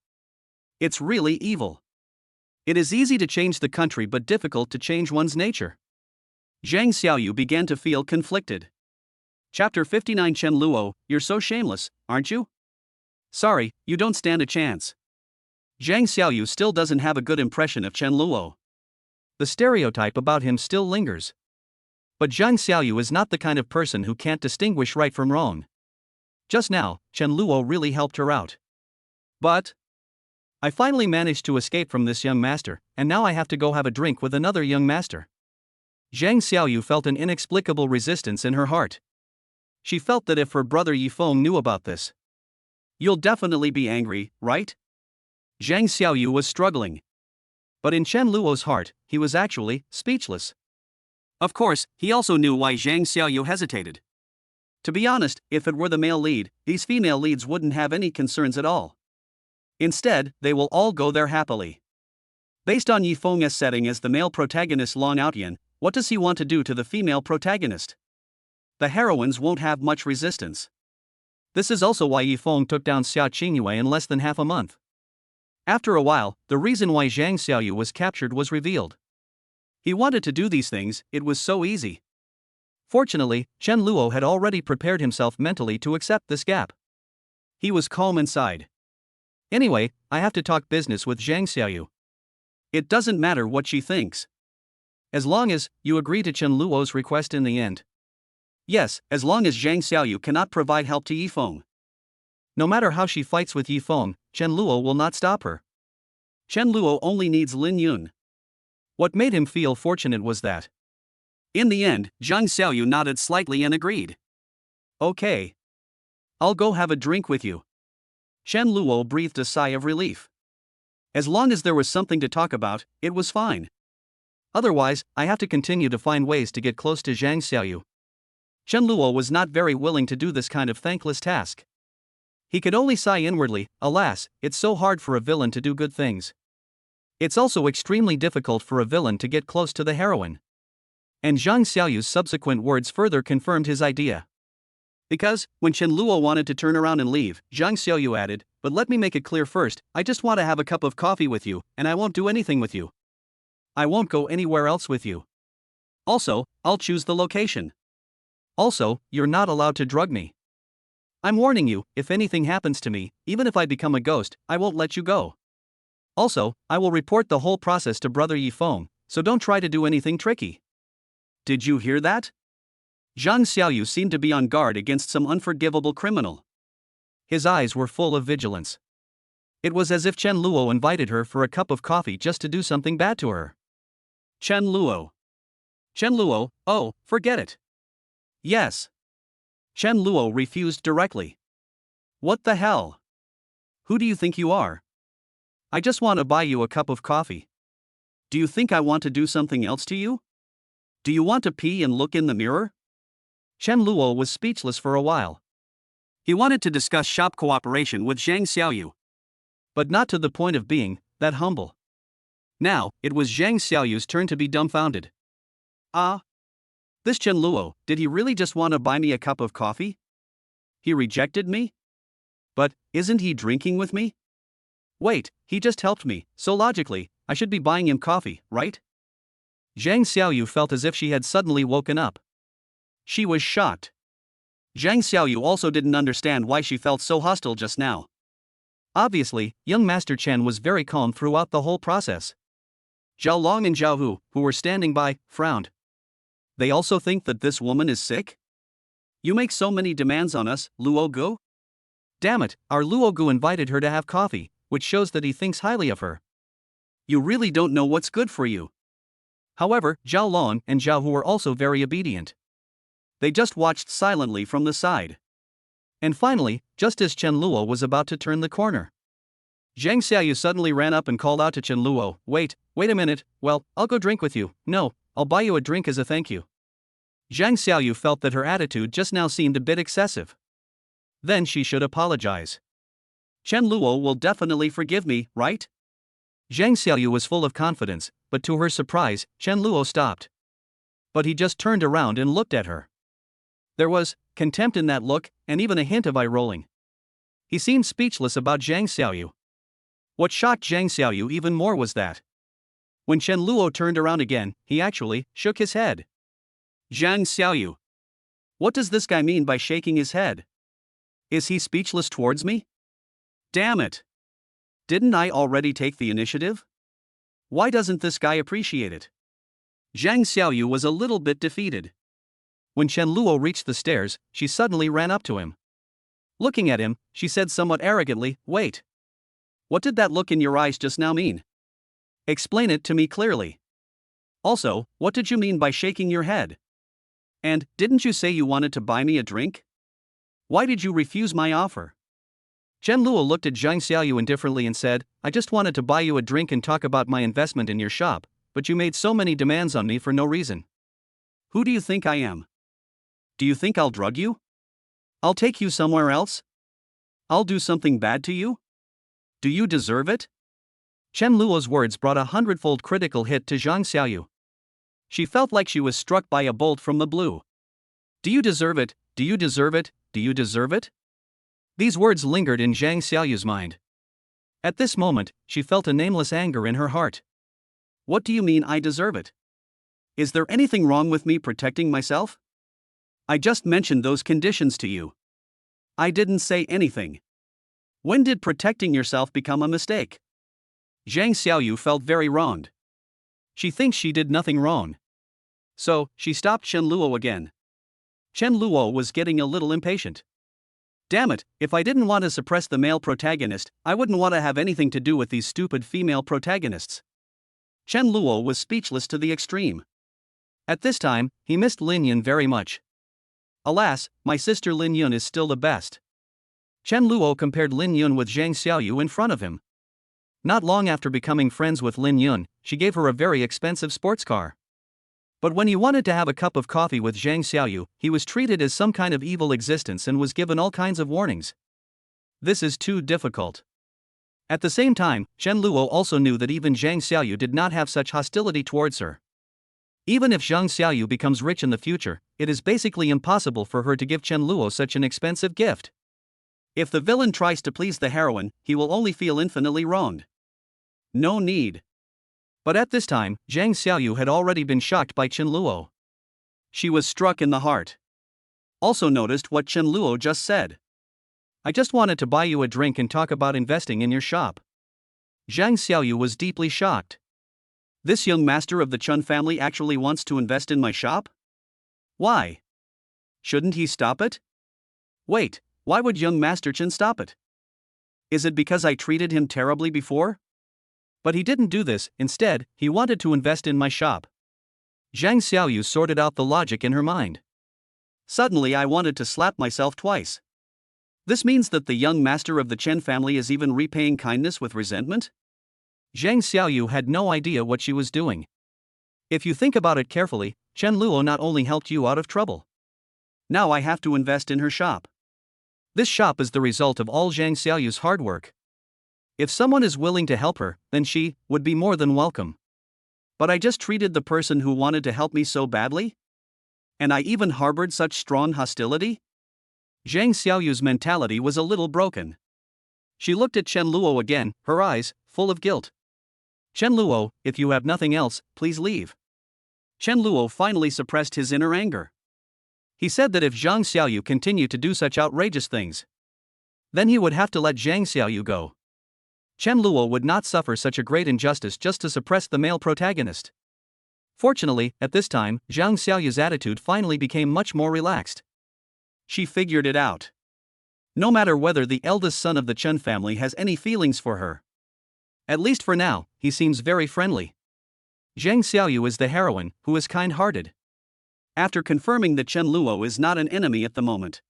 It's really evil. It is easy to change the country but difficult to change one's nature. Zhang Xiaoyu began to feel conflicted. Chapter 59 Chen Luo, you're so shameless, aren't you? Sorry, you don't stand a chance. Zhang Xiaoyu still doesn't have a good impression of Chen Luo. The stereotype about him still lingers. But Zhang Xiaoyu is not the kind of person who can't distinguish right from wrong. Just now, Chen Luo really helped her out. But I finally managed to escape from this young master, and now I have to go have a drink with another young master. Zhang Xiaoyu felt an inexplicable resistance in her heart. She felt that if her brother Yifeng knew about this, you'll definitely be angry, right? Zhang Xiaoyu was struggling. But in Chen Luo's heart, he was actually speechless. Of course, he also knew why Zhang Xiaoyu hesitated. To be honest, if it were the male lead, these female leads wouldn't have any concerns at all. Instead, they will all go there happily. Based on Yifeng's setting as the male protagonist Long Outyan, what does he want to do to the female protagonist? The heroines won't have much resistance. This is also why Yifeng took down Xiaoingua in less than half a month. After a while, the reason why Zhang Xiaoyu was captured was revealed. He wanted to do these things, it was so easy. Fortunately, Chen Luo had already prepared himself mentally to accept this gap. He was calm inside. Anyway, I have to talk business with Zhang Xiaoyu. It doesn't matter what she thinks. As long as you agree to Chen Luo's request in the end. Yes, as long as Zhang Xiaoyu cannot provide help to Yifeng. No matter how she fights with Yifeng, Chen Luo will not stop her. Chen Luo only needs Lin Yun. What made him feel fortunate was that, in the end, Zhang Xiaoyu nodded slightly and agreed. Okay. I'll go have a drink with you. Chen Luo breathed a sigh of relief. As long as there was something to talk about, it was fine. Otherwise, I have to continue to find ways to get close to Zhang Xiaoyu. Chen Luo was not very willing to do this kind of thankless task. He could only sigh inwardly, alas, it's so hard for a villain to do good things. It's also extremely difficult for a villain to get close to the heroine. And Zhang Xiaoyu's subsequent words further confirmed his idea. Because, when Chen Luo wanted to turn around and leave, Zhang Xiaoyu added, but let me make it clear first, I just want to have a cup of coffee with you, and I won't do anything with you. I won't go anywhere else with you. Also, I'll choose the location. Also, you're not allowed to drug me. I'm warning you, if anything happens to me, even if I become a ghost, I won't let you go. Also, I will report the whole process to Brother Yifeng, so don't try to do anything tricky. Did you hear that? Zhang Xiaoyu seemed to be on guard against some unforgivable criminal. His eyes were full of vigilance. It was as if Chen Luo invited her for a cup of coffee just to do something bad to her. Chen Luo. Chen Luo, oh, forget it. Yes. Chen Luo refused directly. What the hell? Who do you think you are? I just want to buy you a cup of coffee. Do you think I want to do something else to you? Do you want to pee and look in the mirror? Chen Luo was speechless for a while. He wanted to discuss shop cooperation with Zhang Xiaoyu. But not to the point of being that humble. Now, it was Zhang Xiaoyu's turn to be dumbfounded. This Chen Luo, did he really just want to buy me a cup of coffee? He rejected me? But, isn't he drinking with me? Wait, he just helped me, so logically, I should be buying him coffee, right? Zhang Xiaoyu felt as if she had suddenly woken up. She was shocked. Zhang Xiaoyu also didn't understand why she felt so hostile just now. Obviously, young Master Chen was very calm throughout the whole process. Zhao Long and Zhao Hu, who were standing by, frowned. They also think that this woman is sick? You make so many demands on us, Luo Gu? Damn it, our Luo Gu invited her to have coffee, which shows that he thinks highly of her. You really don't know what's good for you. However, Zhao Long and Zhao Hu were also very obedient. They just watched silently from the side. And finally, just as Chen Luo was about to turn the corner, Zhang Xiaoyu suddenly ran up and called out to Chen Luo, wait a minute, well, I'll go drink with you, no, I'll buy you a drink as a thank you. Zhang Xiaoyu felt that her attitude just now seemed a bit excessive. Then she should apologize. Chen Luo will definitely forgive me, right? Zhang Xiaoyu was full of confidence, but to her surprise, Chen Luo stopped. But he just turned around and looked at her. There was contempt in that look, and even a hint of eye rolling. He seemed speechless about Zhang Xiaoyu. What shocked Zhang Xiaoyu even more was that when Chen Luo turned around again, he actually shook his head. Zhang Xiaoyu. What does this guy mean by shaking his head? Is he speechless towards me? Damn it! Didn't I already take the initiative? Why doesn't this guy appreciate it? Zhang Xiaoyu was a little bit defeated. When Chen Luo reached the stairs, she suddenly ran up to him. Looking at him, she said somewhat arrogantly, "Wait. What did that look in your eyes just now mean? Explain it to me clearly. Also, what did you mean by shaking your head? And, didn't you say you wanted to buy me a drink? Why did you refuse my offer?" Chen Luo looked at Zhang Xiaoyu indifferently and said, "I just wanted to buy you a drink and talk about my investment in your shop, but you made so many demands on me for no reason. Who do you think I am? Do you think I'll drug you? I'll take you somewhere else? I'll do something bad to you? Do you deserve it?" Chen Luo's words brought a hundredfold critical hit to Zhang Xiaoyu. She felt like she was struck by a bolt from the blue. "Do you deserve it? Do you deserve it? Do you deserve it?" These words lingered in Zhang Xiaoyu's mind. At this moment, she felt a nameless anger in her heart. What do you mean I deserve it? Is there anything wrong with me protecting myself? I just mentioned those conditions to you. I didn't say anything. When did protecting yourself become a mistake? Zhang Xiaoyu felt very wronged. She thinks she did nothing wrong. So, she stopped Chen Luo again. Chen Luo was getting a little impatient. Damn it, if I didn't want to suppress the male protagonist, I wouldn't want to have anything to do with these stupid female protagonists. Chen Luo was speechless to the extreme. At this time, he missed Lin Yun very much. Alas, my sister Lin Yun is still the best. Chen Luo compared Lin Yun with Zhang Xiaoyu in front of him. Not long after becoming friends with Lin Yun, she gave her a very expensive sports car. But when he wanted to have a cup of coffee with Zhang Xiaoyu, he was treated as some kind of evil existence and was given all kinds of warnings. This is too difficult. At the same time, Chen Luo also knew that even Zhang Xiaoyu did not have such hostility towards her. Even if Zhang Xiaoyu becomes rich in the future, it is basically impossible for her to give Chen Luo such an expensive gift. If the villain tries to please the heroine, he will only feel infinitely wronged. No need. But at this time, Zhang Xiaoyu had already been shocked by Chen Luo. She was struck in the heart. Also noticed what Chen Luo just said. I just wanted to buy you a drink and talk about investing in your shop. Zhang Xiaoyu was deeply shocked. This young master of the Chun family actually wants to invest in my shop? Why? Shouldn't he stop it? Wait, why would young Master Chen stop it? Is it because I treated him terribly before? But he didn't do this, instead, he wanted to invest in my shop. Zhang Xiaoyu sorted out the logic in her mind. Suddenly I wanted to slap myself twice. This means that the young master of the Chen family is even repaying kindness with resentment? Zhang Xiaoyu had no idea what she was doing. If you think about it carefully, Chen Luo not only helped you out of trouble. Now I have to invest in her shop. This shop is the result of all Zhang Xiaoyu's hard work. If someone is willing to help her, then she would be more than welcome. But I just treated the person who wanted to help me so badly? And I even harbored such strong hostility? Zhang Xiaoyu's mentality was a little broken. She looked at Chen Luo again, her eyes full of guilt. Chen Luo, if you have nothing else, please leave. Chen Luo finally suppressed his inner anger. He said that if Zhang Xiaoyu continued to do such outrageous things, then he would have to let Zhang Xiaoyu go. Chen Luo would not suffer such a great injustice just to suppress the male protagonist. Fortunately, at this time, Zhang Xiaoyu's attitude finally became much more relaxed. She figured it out. No matter whether the eldest son of the Chen family has any feelings for her. At least for now, he seems very friendly. Zhang Xiaoyu is the heroine, who is kind-hearted. After confirming that Chen Luo is not an enemy at the moment,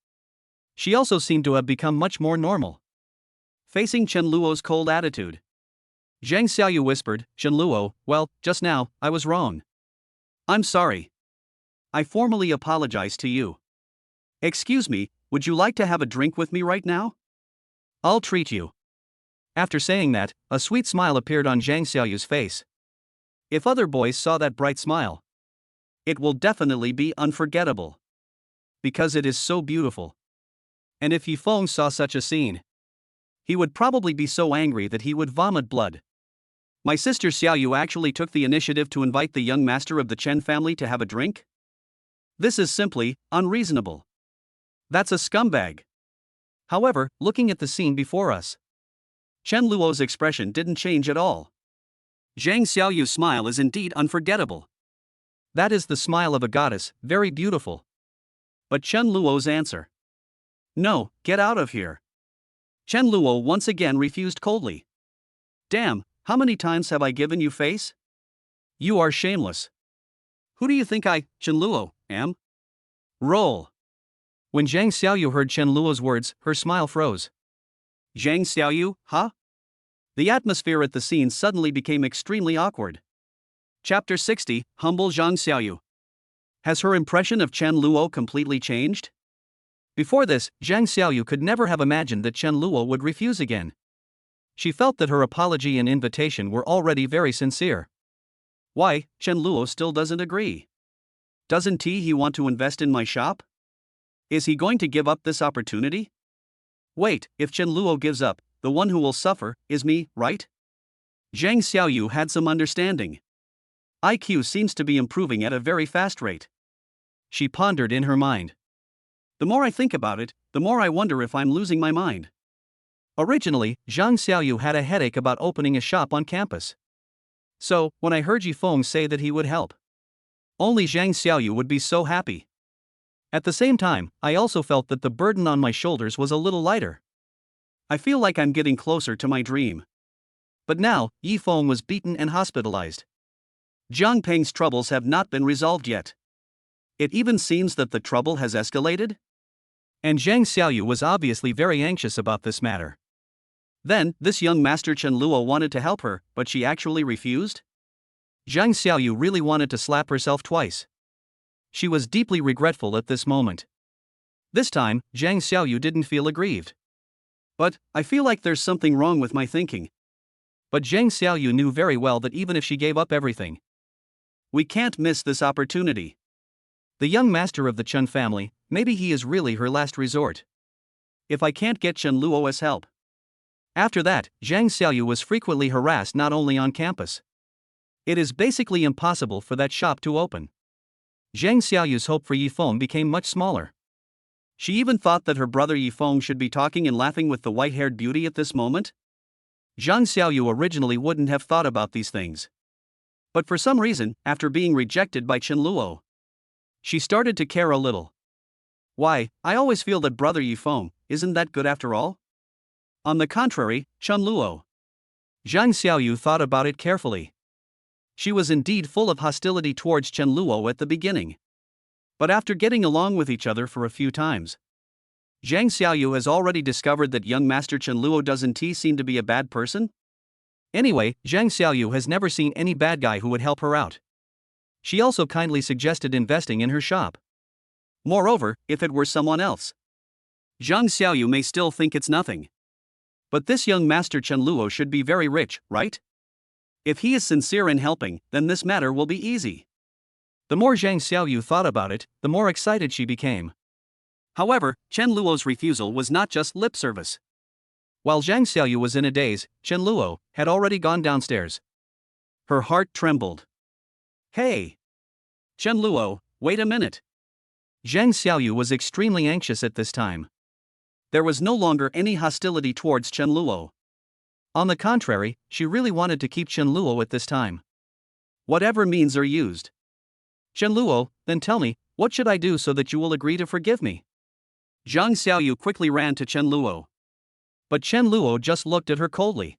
she also seemed to have become much more normal. Facing Chen Luo's cold attitude, Zhang Xiaoyu whispered, Chen Luo, well, just now, I was wrong. I'm sorry. I formally apologize to you. Excuse me, would you like to have a drink with me right now? I'll treat you. After saying that, a sweet smile appeared on Zhang Xiaoyu's face. If other boys saw that bright smile, it will definitely be unforgettable. Because it is so beautiful. And if Yifeng saw such a scene, he would probably be so angry that he would vomit blood. My sister Xiaoyu actually took the initiative to invite the young master of the Chen family to have a drink? This is simply unreasonable. That's a scumbag. However, looking at the scene before us, Chen Luo's expression didn't change at all. Zhang Xiaoyu's smile is indeed unforgettable. That is the smile of a goddess, very beautiful. But Chen Luo's answer? No, get out of here. Chen Luo once again refused coldly. Damn, how many times have I given you face? You are shameless. Who do you think I, Chen Luo, am? Roll. When Zhang Xiaoyu heard Chen Luo's words, her smile froze. Zhang Xiaoyu, huh? The atmosphere at the scene suddenly became extremely awkward. Chapter 60, Humble Zhang Xiaoyu. Has her impression of Chen Luo completely changed? Before this, Zhang Xiaoyu could never have imagined that Chen Luo would refuse again. She felt that her apology and invitation were already very sincere. Why, Chen Luo still doesn't agree? Doesn't he want to invest in my shop? Is he going to give up this opportunity? Wait, if Chen Luo gives up, the one who will suffer is me, right? Zhang Xiaoyu had some understanding. IQ seems to be improving at a very fast rate. She pondered in her mind. The more I think about it, the more I wonder if I'm losing my mind. Originally, Zhang Xiaoyu had a headache about opening a shop on campus. So, when I heard Yifeng say that he would help, only Zhang Xiaoyu would be so happy. At the same time, I also felt that the burden on my shoulders was a little lighter. I feel like I'm getting closer to my dream. But now, Yifeng was beaten and hospitalized. Zhang Peng's troubles have not been resolved yet. It even seems that the trouble has escalated? And Zhang Xiaoyu was obviously very anxious about this matter. Then, this young master Chen Luo wanted to help her, but she actually refused? Zhang Xiaoyu really wanted to slap herself twice. She was deeply regretful at this moment. This time, Zhang Xiaoyu didn't feel aggrieved. But, I feel like there's something wrong with my thinking. But Zhang Xiaoyu knew very well that even if she gave up everything, we can't miss this opportunity. The young master of the Chen family, maybe he is really her last resort. If I can't get Chen Luo's help. After that, Zhang Xiaoyu was frequently harassed not only on campus. It is basically impossible for that shop to open. Zhang Xiaoyu's hope for Yifeng became much smaller. She even thought that her brother Yifeng should be talking and laughing with the white-haired beauty at this moment. Zhang Xiaoyu originally wouldn't have thought about these things. But for some reason, after being rejected by Chen Luo, she started to care a little. Why, I always feel that brother Yifeng isn't that good after all? On the contrary, Chen Luo. Zhang Xiaoyu thought about it carefully. She was indeed full of hostility towards Chen Luo at the beginning. But after getting along with each other for a few times, Zhang Xiaoyu has already discovered that young master Chen Luo doesn't seem to be a bad person? Anyway, Zhang Xiaoyu has never seen any bad guy who would help her out. She also kindly suggested investing in her shop. Moreover, if it were someone else, Zhang Xiaoyu may still think it's nothing. But this young master Chen Luo should be very rich, right? If he is sincere in helping, then this matter will be easy. The more Zhang Xiaoyu thought about it, the more excited she became. However, Chen Luo's refusal was not just lip service. While Zhang Xiaoyu was in a daze, Chen Luo had already gone downstairs. Her heart trembled. Hey! Chen Luo, wait a minute. Zhang Xiaoyu was extremely anxious at this time. There was no longer any hostility towards Chen Luo. On the contrary, she really wanted to keep Chen Luo at this time. Whatever means are used. Chen Luo, then tell me, what should I do so that you will agree to forgive me? Zhang Xiaoyu quickly ran to Chen Luo. But Chen Luo just looked at her coldly.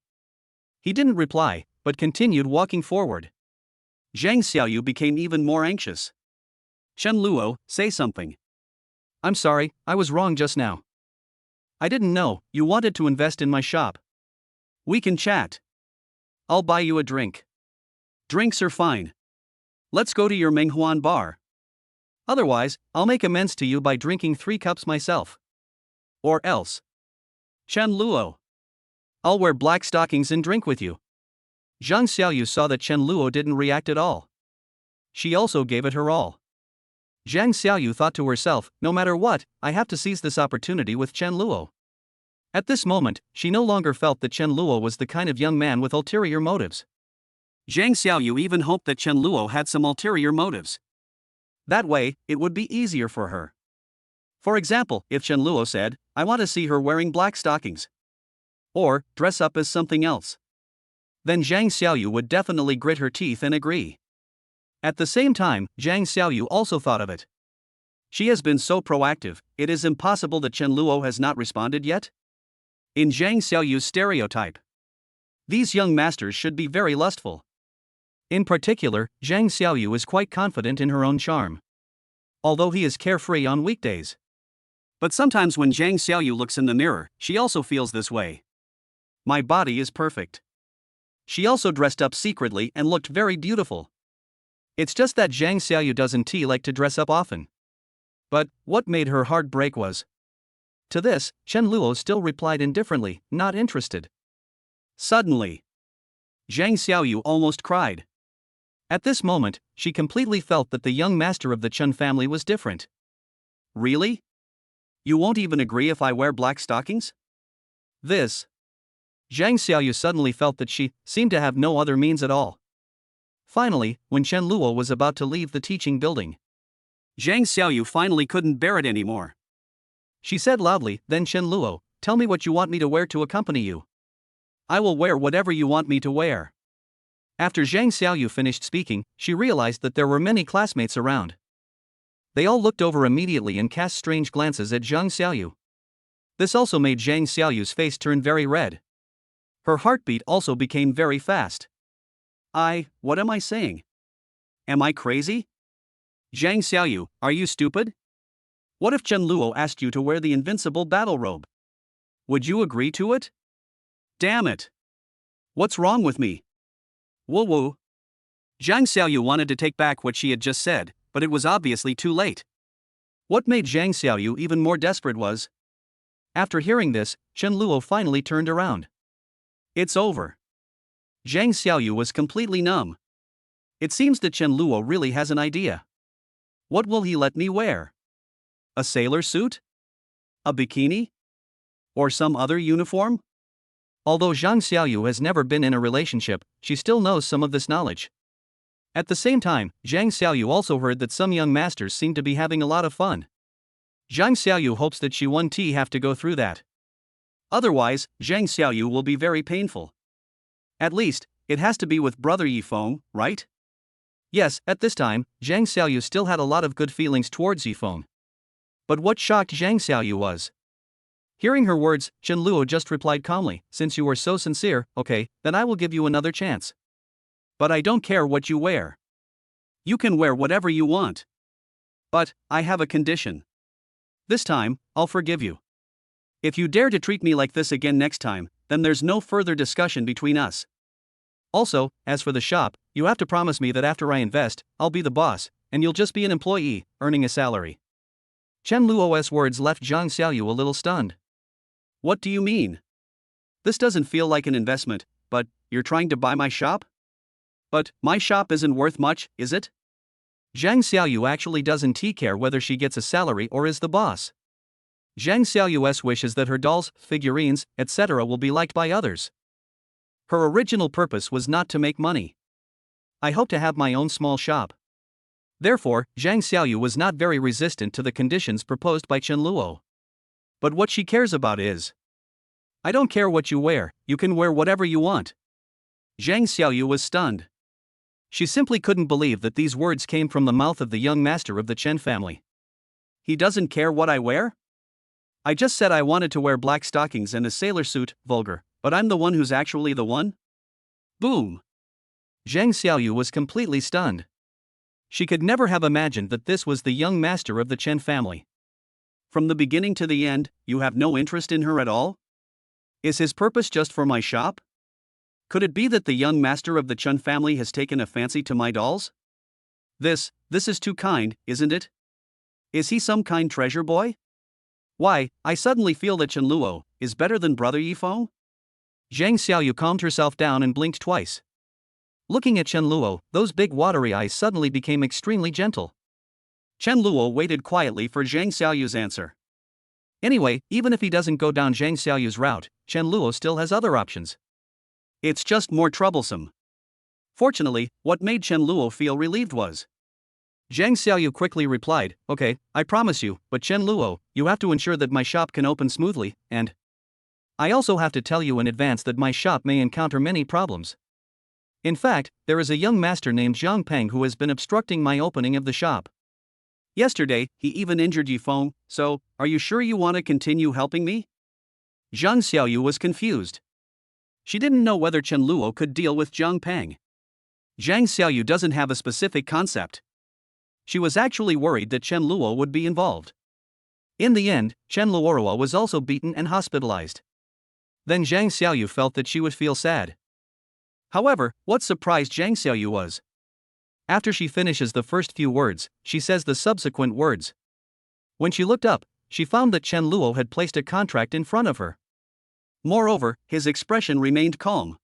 He didn't reply, but continued walking forward. Zhang Xiaoyu became even more anxious. Chen Luo, say something. I'm sorry, I was wrong just now. I didn't know you wanted to invest in my shop. We can chat. I'll buy you a drink. Drinks are fine. Let's go to your Menghuan bar. Otherwise, I'll make amends to you by drinking 3 cups myself. Or else. Chen Luo. I'll wear black stockings and drink with you. Zhang Xiaoyu saw that Chen Luo didn't react at all. She also gave it her all. Zhang Xiaoyu thought to herself, no matter what, I have to seize this opportunity with Chen Luo. At this moment, she no longer felt that Chen Luo was the kind of young man with ulterior motives. Zhang Xiaoyu even hoped that Chen Luo had some ulterior motives. That way, it would be easier for her. For example, if Chen Luo said, I want to see her wearing black stockings. Or, dress up as something else. Then Zhang Xiaoyu would definitely grit her teeth and agree. At the same time, Zhang Xiaoyu also thought of it. She has been so proactive, it is impossible that Chen Luo has not responded yet? In Zhang Xiaoyu's stereotype, these young masters should be very lustful. In particular, Zhang Xiaoyu is quite confident in her own charm. Although he is carefree on weekdays. But sometimes when Zhang Xiaoyu looks in the mirror, she also feels this way. My body is perfect. She also dressed up secretly and looked very beautiful. It's just that Zhang Xiaoyu doesn't like to dress up often. But what made her heart break was. To this, Chen Luo still replied indifferently, not interested. Suddenly, Zhang Xiaoyu almost cried. At this moment, she completely felt that the young master of the Chen family was different. Really? You won't even agree if I wear black stockings? This. Zhang Xiaoyu suddenly felt that she seemed to have no other means at all. Finally, when Chen Luo was about to leave the teaching building, Zhang Xiaoyu finally couldn't bear it anymore. She said loudly, then Chen Luo, tell me what you want me to wear to accompany you. I will wear whatever you want me to wear. After Zhang Xiaoyu finished speaking, she realized that there were many classmates around. They all looked over immediately and cast strange glances at Zhang Xiaoyu. This also made Zhang Xiaoyu's face turn very red. Her heartbeat also became very fast. What am I saying? Am I crazy? Zhang Xiaoyu, are you stupid? What if Chen Luo asked you to wear the invincible battle robe? Would you agree to it? Damn it! What's wrong with me? Woo woo. Zhang Xiaoyu wanted to take back what she had just said, but it was obviously too late. What made Zhang Xiaoyu even more desperate was. After hearing this, Chen Luo finally turned around. It's over. Zhang Xiaoyu was completely numb. It seems that Chen Luo really has an idea. What will he let me wear? A sailor suit? A bikini? Or some other uniform? Although Zhang Xiaoyu has never been in a relationship, she still knows some of this knowledge. At the same time, Zhang Xiaoyu also heard that some young masters seem to be having a lot of fun. Zhang Xiaoyu hopes that she won't have to go through that. Otherwise, Zhang Xiaoyu will be very painful. At least, it has to be with brother Yifeng, right? Yes, at this time, Zhang Xiaoyu still had a lot of good feelings towards Yifeng. But what shocked Zhang Xiaoyu was. Hearing her words, Chen Luo just replied calmly, since you were so sincere, okay, then I will give you another chance. But I don't care what you wear. You can wear whatever you want. But, I have a condition. This time, I'll forgive you. If you dare to treat me like this again next time, then there's no further discussion between us. Also, as for the shop, you have to promise me that after I invest, I'll be the boss, and you'll just be an employee, earning a salary. Chen Luo's words left Zhang Xiaoyu a little stunned. What do you mean? This doesn't feel like an investment, but, you're trying to buy my shop? But, my shop isn't worth much, is it? Zhang Xiaoyu actually doesn't care whether she gets a salary or is the boss. Zhang Xiaoyu's wish is that her dolls, figurines, etc. will be liked by others. Her original purpose was not to make money. I hope to have my own small shop. Therefore, Zhang Xiaoyu was not very resistant to the conditions proposed by Chen Luo. But what she cares about is. I don't care what you wear, you can wear whatever you want. Zhang Xiaoyu was stunned. She simply couldn't believe that these words came from the mouth of the young master of the Chen family. He doesn't care what I wear? I just said I wanted to wear black stockings and a sailor suit, vulgar, but I'm the one who's actually the one? Boom! Zhang Xiaoyu was completely stunned. She could never have imagined that this was the young master of the Chen family. From the beginning to the end, you have no interest in her at all? Is his purpose just for my shop? Could it be that the young master of the Chen family has taken a fancy to my dolls? This is too kind, isn't it? Is he some kind treasure boy? Why, I suddenly feel that Chen Luo is better than brother Yifeng? Zhang Xiaoyu calmed herself down and blinked twice. Looking at Chen Luo, those big watery eyes suddenly became extremely gentle. Chen Luo waited quietly for Zhang Xiaoyu's answer. Anyway, even if he doesn't go down Zhang Xiaoyu's route, Chen Luo still has other options. It's just more troublesome. Fortunately, what made Chen Luo feel relieved was Zhang Xiaoyu quickly replied, "Okay, I promise you, but Chen Luo, you have to ensure that my shop can open smoothly, and I also have to tell you in advance that my shop may encounter many problems. In fact, there is a young master named Zhang Peng who has been obstructing my opening of the shop. Yesterday, he even injured Yifeng, so, are you sure you want to continue helping me?" Zhang Xiaoyu was confused. She didn't know whether Chen Luo could deal with Zhang Peng. Zhang Xiaoyu doesn't have a specific concept. She was actually worried that Chen Luo would be involved. In the end, Chen Luo was also beaten and hospitalized. Then Zhang Xiaoyu felt that she would feel sad. However, what surprised Zhang Xiaoyu was, after she finishes the first few words, she says the subsequent words. When she looked up, she found that Chen Luo had placed a contract in front of her. Moreover, his expression remained calm.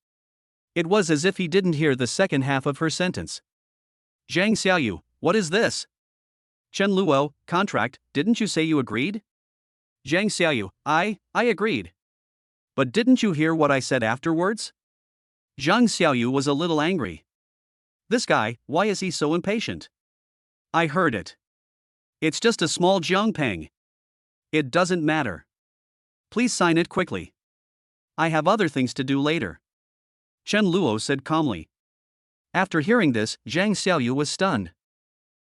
It was as if he didn't hear the second half of her sentence. "Zhang Xiaoyu, what is this?" "Chen Luo, contract, didn't you say you agreed?" "Zhang Xiaoyu, I agreed. But didn't you hear what I said afterwards?" Zhang Xiaoyu was a little angry. This guy, why is he so impatient? "I heard it. It's just a small Zhang Peng. It doesn't matter. Please sign it quickly. I have other things to do later," Chen Luo said calmly. After hearing this, Zhang Xiaoyu was stunned.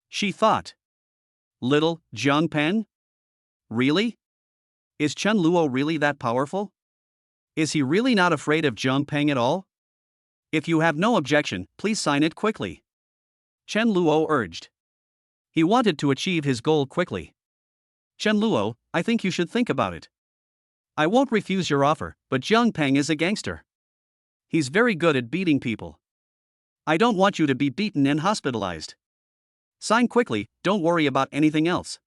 She thought, "Little Zhang Peng? Really? Is Chen Luo really that powerful? Is he really not afraid of Zhang Peng at all? If you have no objection, please sign it quickly," Chen Luo urged. He wanted to achieve his goal quickly. "Chen Luo, I think you should think about it. I won't refuse your offer, but Zhang Peng is a gangster. He's very good at beating people. I don't want you to be beaten and hospitalized. Sign quickly, don't worry about anything else."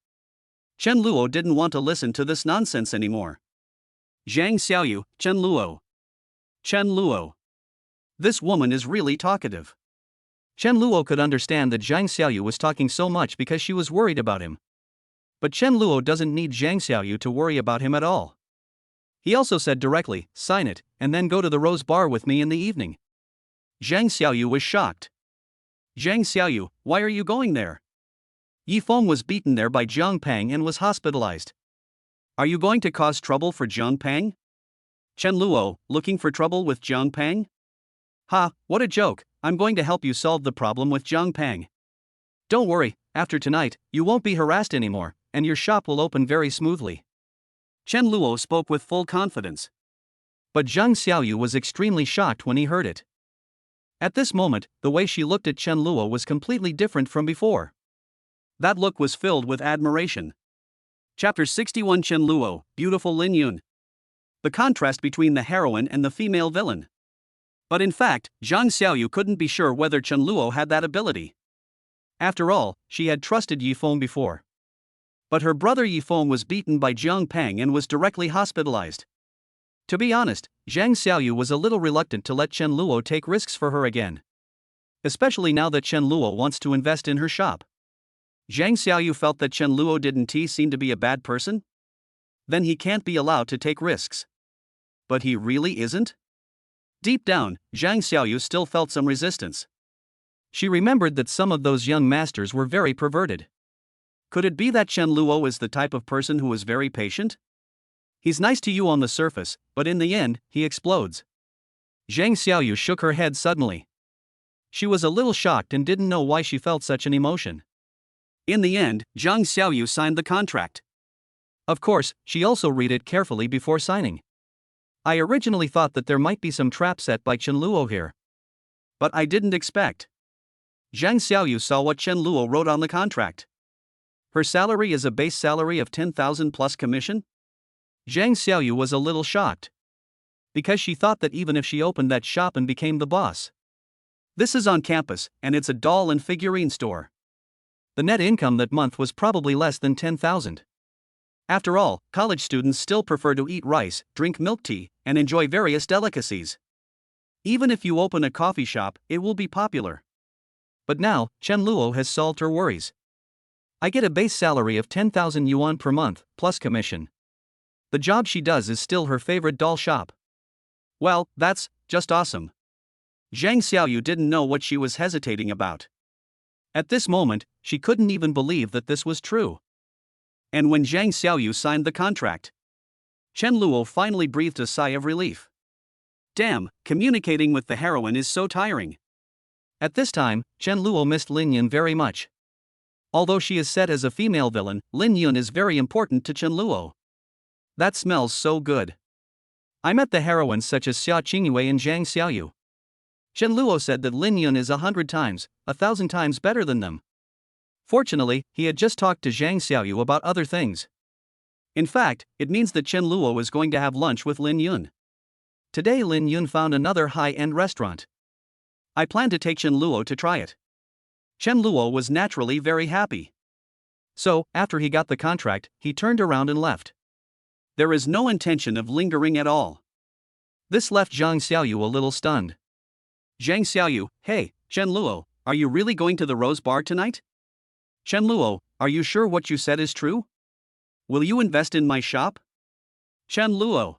Chen Luo didn't want to listen to this nonsense anymore. Zhang Xiaoyu, Chen Luo. Chen Luo. This woman is really talkative. Chen Luo could understand that Zhang Xiaoyu was talking so much because she was worried about him. But Chen Luo doesn't need Zhang Xiaoyu to worry about him at all. He also said directly, "Sign it, and then go to the Rose Bar with me in the evening." Zhang Xiaoyu was shocked. "Zhang Xiaoyu, why are you going there? Yifeng was beaten there by Zhang Peng and was hospitalized. Are you going to cause trouble for Zhang Peng?" Chen Luo, looking for trouble with Zhang Peng? "Ha, what a joke, I'm going to help you solve the problem with Zhang Peng. Don't worry, after tonight, you won't be harassed anymore, and your shop will open very smoothly." Chen Luo spoke with full confidence. But Zhang Xiaoyu was extremely shocked when he heard it. At this moment, the way she looked at Chen Luo was completely different from before. That look was filled with admiration. Chapter 61 Chen Luo, Beautiful Lin Yun. The contrast between the heroine and the female villain. But in fact, Zhang Xiaoyu couldn't be sure whether Chen Luo had that ability. After all, she had trusted Yifeng before. But her brother Yifeng was beaten by Zhang Peng and was directly hospitalized. To be honest, Zhang Xiaoyu was a little reluctant to let Chen Luo take risks for her again. Especially now that Chen Luo wants to invest in her shop. Zhang Xiaoyu felt that Chen Luo didn't seem to be a bad person? Then he can't be allowed to take risks. But he really isn't? Deep down, Zhang Xiaoyu still felt some resistance. She remembered that some of those young masters were very perverted. Could it be that Chen Luo is the type of person who is very patient? He's nice to you on the surface, but in the end, he explodes. Zhang Xiaoyu shook her head suddenly. She was a little shocked and didn't know why she felt such an emotion. In the end, Zhang Xiaoyu signed the contract. Of course, she also read it carefully before signing. I originally thought that there might be some trap set by Chen Luo here. But I didn't expect. Zhang Xiaoyu saw what Chen Luo wrote on the contract. Her salary is a base salary of 10,000 plus commission? Zhang Xiaoyu was a little shocked. Because she thought that even if she opened that shop and became the boss. This is on campus, and it's a doll and figurine store. The net income that month was probably less than 10,000. After all, college students still prefer to eat rice, drink milk tea, and enjoy various delicacies. Even if you open a coffee shop, it will be popular. But now, Chen Luo has solved her worries. I get a base salary of 10,000 yuan per month, plus commission. The job she does is still her favorite doll shop. Well, that's just awesome. Zhang Xiaoyu didn't know what she was hesitating about. At this moment, she couldn't even believe that this was true. And when Zhang Xiaoyu signed the contract, Chen Luo finally breathed a sigh of relief. Damn, communicating with the heroine is so tiring. At this time, Chen Luo missed Lin Yun very much. Although she is set as a female villain, Lin Yun is very important to Chen Luo. That smells so good. I met the heroines such as Xiaoingua and Zhang Xiaoyu. Chen Luo said that Lin Yun is 100 times, 1,000 times better than them. Fortunately, he had just talked to Zhang Xiaoyu about other things. In fact, it means that Chen Luo is going to have lunch with Lin Yun. Today Lin Yun found another high-end restaurant. I plan to take Chen Luo to try it. Chen Luo was naturally very happy. So, after he got the contract, he turned around and left. There is no intention of lingering at all. This left Zhang Xiaoyu a little stunned. Zhang Xiaoyu, hey, Chen Luo, are you really going to the Rose Bar tonight? Chen Luo, are you sure what you said is true? Will you invest in my shop? Chen Luo.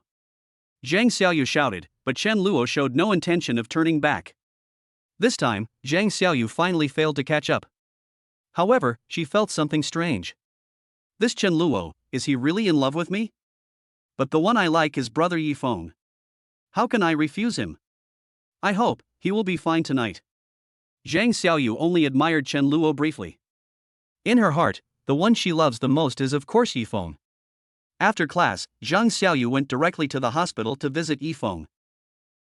Zhang Xiaoyu shouted, but Chen Luo showed no intention of turning back. This time, Zhang Xiaoyu finally failed to catch up. However, she felt something strange. This Chen Luo, is he really in love with me? But the one I like is brother Yifeng. How can I refuse him? I hope he will be fine tonight. Zhang Xiaoyu only admired Chen Luo briefly. In her heart, the one she loves the most is of course Yifeng. After class, Zhang Xiaoyu went directly to the hospital to visit Yifeng.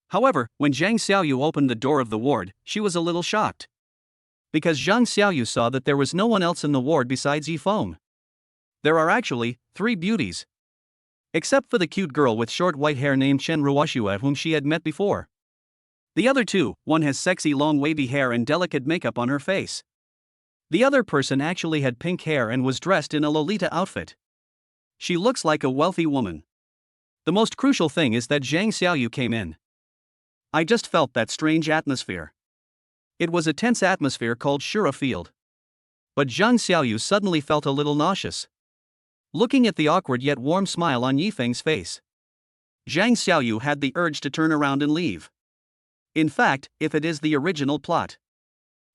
However, when Zhang Xiaoyu opened the door of the ward, she was a little shocked. Because Zhang Xiaoyu saw that there was no one else in the ward besides Yifeng. There are actually 3 beauties. Except for the cute girl with short white hair named Chen Ruoxue whom she had met before. The other 2, one has sexy long wavy hair and delicate makeup on her face. The other person actually had pink hair and was dressed in a Lolita outfit. She looks like a wealthy woman. The most crucial thing is that Zhang Xiaoyu came in. I just felt that strange atmosphere. It was a tense atmosphere called Shura Field. But Zhang Xiaoyu suddenly felt a little nauseous. Looking at the awkward yet warm smile on Yifeng's face, Zhang Xiaoyu had the urge to turn around and leave. In fact, if it is the original plot,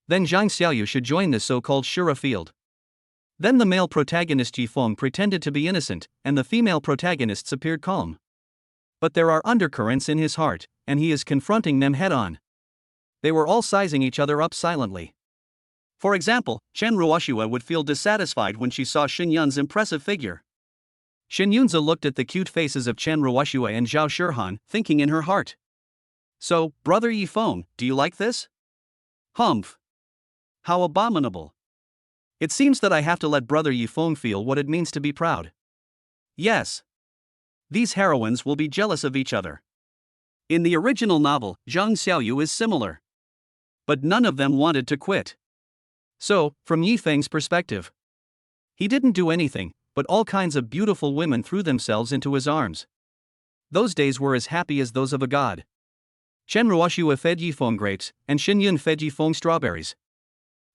then Zhang Xiaoyu should join this so-called Shura Field. Then the male protagonist Yifeng pretended to be innocent, and the female protagonists appeared calm. But there are undercurrents in his heart, and he is confronting them head-on. They were all sizing each other up silently. For example, Chen Ruoxue would feel dissatisfied when she saw Xin Yun's impressive figure. Xin Yunzi looked at the cute faces of Chen Ruoxue and Zhao Shihan, thinking in her heart. So, brother Yifeng, do you like this? Humph. How abominable. It seems that I have to let brother Yifeng feel what it means to be proud. Yes. These heroines will be jealous of each other. In the original novel, Zhang Xiaoyu is similar. But none of them wanted to quit. So, from Yifeng's perspective, he didn't do anything, but all kinds of beautiful women threw themselves into his arms. Those days were as happy as those of a god. Chen Ruoxue fed Yifeng grapes, and Xin Yun fed Yifeng strawberries.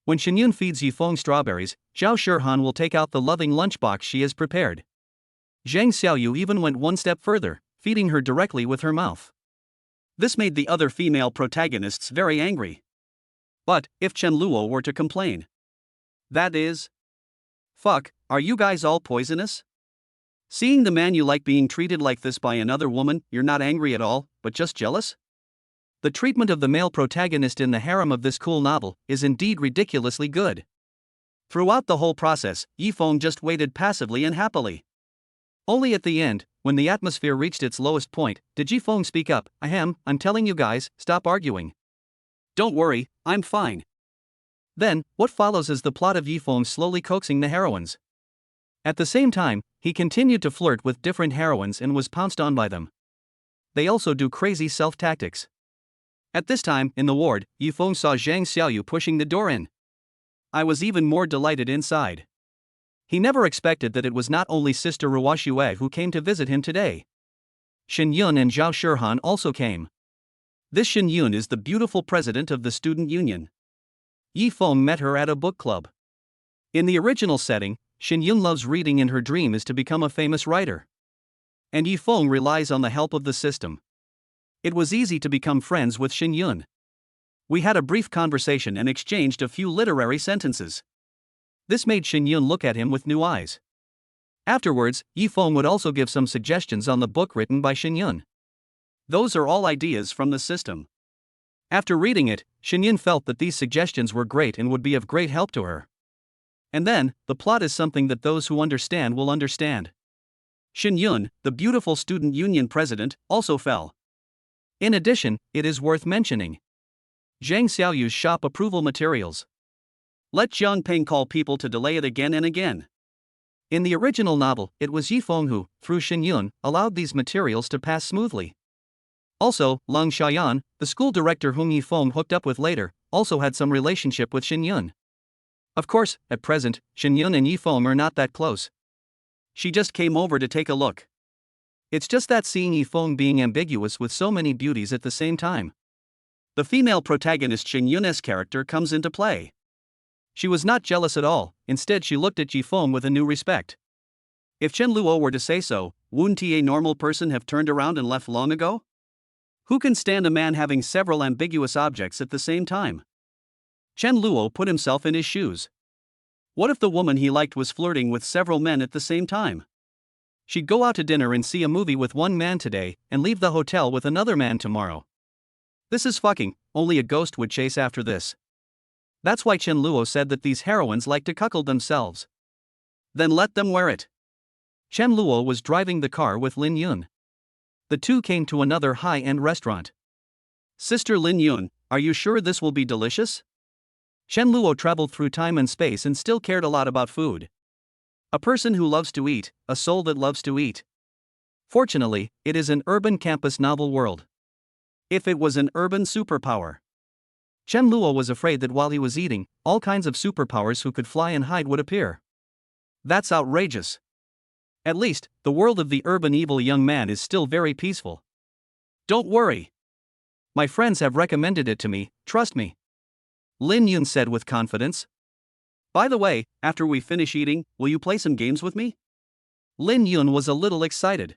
When Xin Yun feeds Yifeng strawberries, Zhao Shihan will take out the loving lunchbox she has prepared. Zhang Xiaoyu even went one step further, feeding her directly with her mouth. This made the other female protagonists very angry. But, if Chen Luo were to complain, that is, fuck, are you guys all poisonous? Seeing the man you like being treated like this by another woman, you're not angry at all, but just jealous? The treatment of the male protagonist in the harem of this cool novel is indeed ridiculously good. Throughout the whole process, Yifeng just waited passively and happily. Only at the end, when the atmosphere reached its lowest point, did Yifeng speak up. I'm telling you guys, stop arguing. Don't worry, I'm fine. Then, what follows is the plot of Yifeng slowly coaxing the heroines. At the same time, he continued to flirt with different heroines and was pounced on by them. They also do crazy self-tactics. At this time, in the ward, Yifeng saw Zhang Xiaoyu pushing the door in. I was even more delighted inside. He never expected that it was not only Sister Ruoxue who came to visit him today. Lin Yun and Zhao Shihan also came. This Lin Yun is the beautiful president of the student union. Yi Feng met her at a book club. In the original setting, Lin Yun loves reading and her dream is to become a famous writer. And Yi Feng relies on the help of the system. It was easy to become friends with Lin Yun. We had a brief conversation and exchanged a few literary sentences. This made Lin Yun look at him with new eyes. Afterwards, Yi Feng would also give some suggestions on the book written by Lin Yun. Those are all ideas from the system. After reading it, Lin Yun felt that these suggestions were great and would be of great help to her. And then, the plot is something that those who understand will understand. Lin Yun, the beautiful student union president, also fell. In addition, it is worth mentioning Zhang Xiaoyu's shop approval materials. Let Jiang Peng call people to delay it again and again. In the original novel, it was Yi Feng who, through Lin Yun, allowed these materials to pass smoothly. Also, Long Xiaoyan, the school director whom Yi Feng hooked up with later, also had some relationship with Lin Yun. Of course, at present, Lin Yun and Yi Feng are not that close. She just came over to take a look. It's just that seeing Yi Feng being ambiguous with so many beauties at the same time. The female protagonist Lin Yun's character comes into play. She was not jealous at all, instead she looked at Yi Feng with a new respect. If Chen Luo were to say so, wouldn't a normal person have turned around and left long ago? Who can stand a man having several ambiguous objects at the same time? Chen Luo put himself in his shoes. What if the woman he liked was flirting with several men at the same time? She'd go out to dinner and see a movie with one man today, and leave the hotel with another man tomorrow. This is fucking, only a ghost would chase after this. That's why Chen Luo said that these heroines like to cuckold themselves. Then let them wear it. Chen Luo was driving the car with Lin Yun. The two came to another high-end restaurant. Sister Lin Yun, are you sure this will be delicious? Chen Luo traveled through time and space and still cared a lot about food. A person who loves to eat, a soul that loves to eat. Fortunately, it is an urban campus novel world. If it was an urban superpower. Chen Luo was afraid that while he was eating, all kinds of superpowers who could fly and hide would appear. That's outrageous. At least, the world of the urban evil young man is still very peaceful. Don't worry. My friends have recommended it to me, trust me. Lin Yun said with confidence. By the way, after we finish eating, will you play some games with me? Lin Yun was a little excited.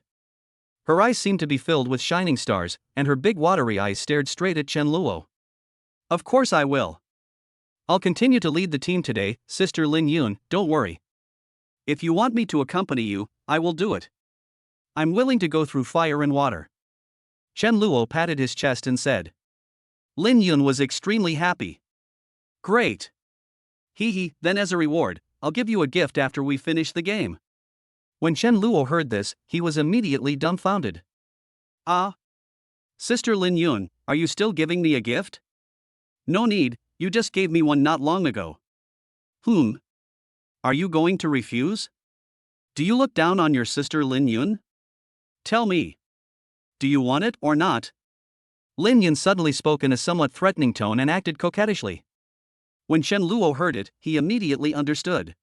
Her eyes seemed to be filled with shining stars, and her big watery eyes stared straight at Chen Luo. Of course I will. I'll continue to lead the team today, Sister Lin Yun, don't worry. If you want me to accompany you, I will do it. I'm willing to go through fire and water. Chen Luo patted his chest and said. Lin Yun was extremely happy. Great. Hee, then as a reward, I'll give you a gift after we finish the game. When Chen Luo heard this, he was immediately dumbfounded. Ah? Sister Lin Yun, are you still giving me a gift? No need, you just gave me one not long ago. Are you going to refuse? Do you look down on your sister Lin Yun? Tell me. Do you want it or not? Lin Yun suddenly spoke in a somewhat threatening tone and acted coquettishly. When Chen Luo heard it, he immediately understood.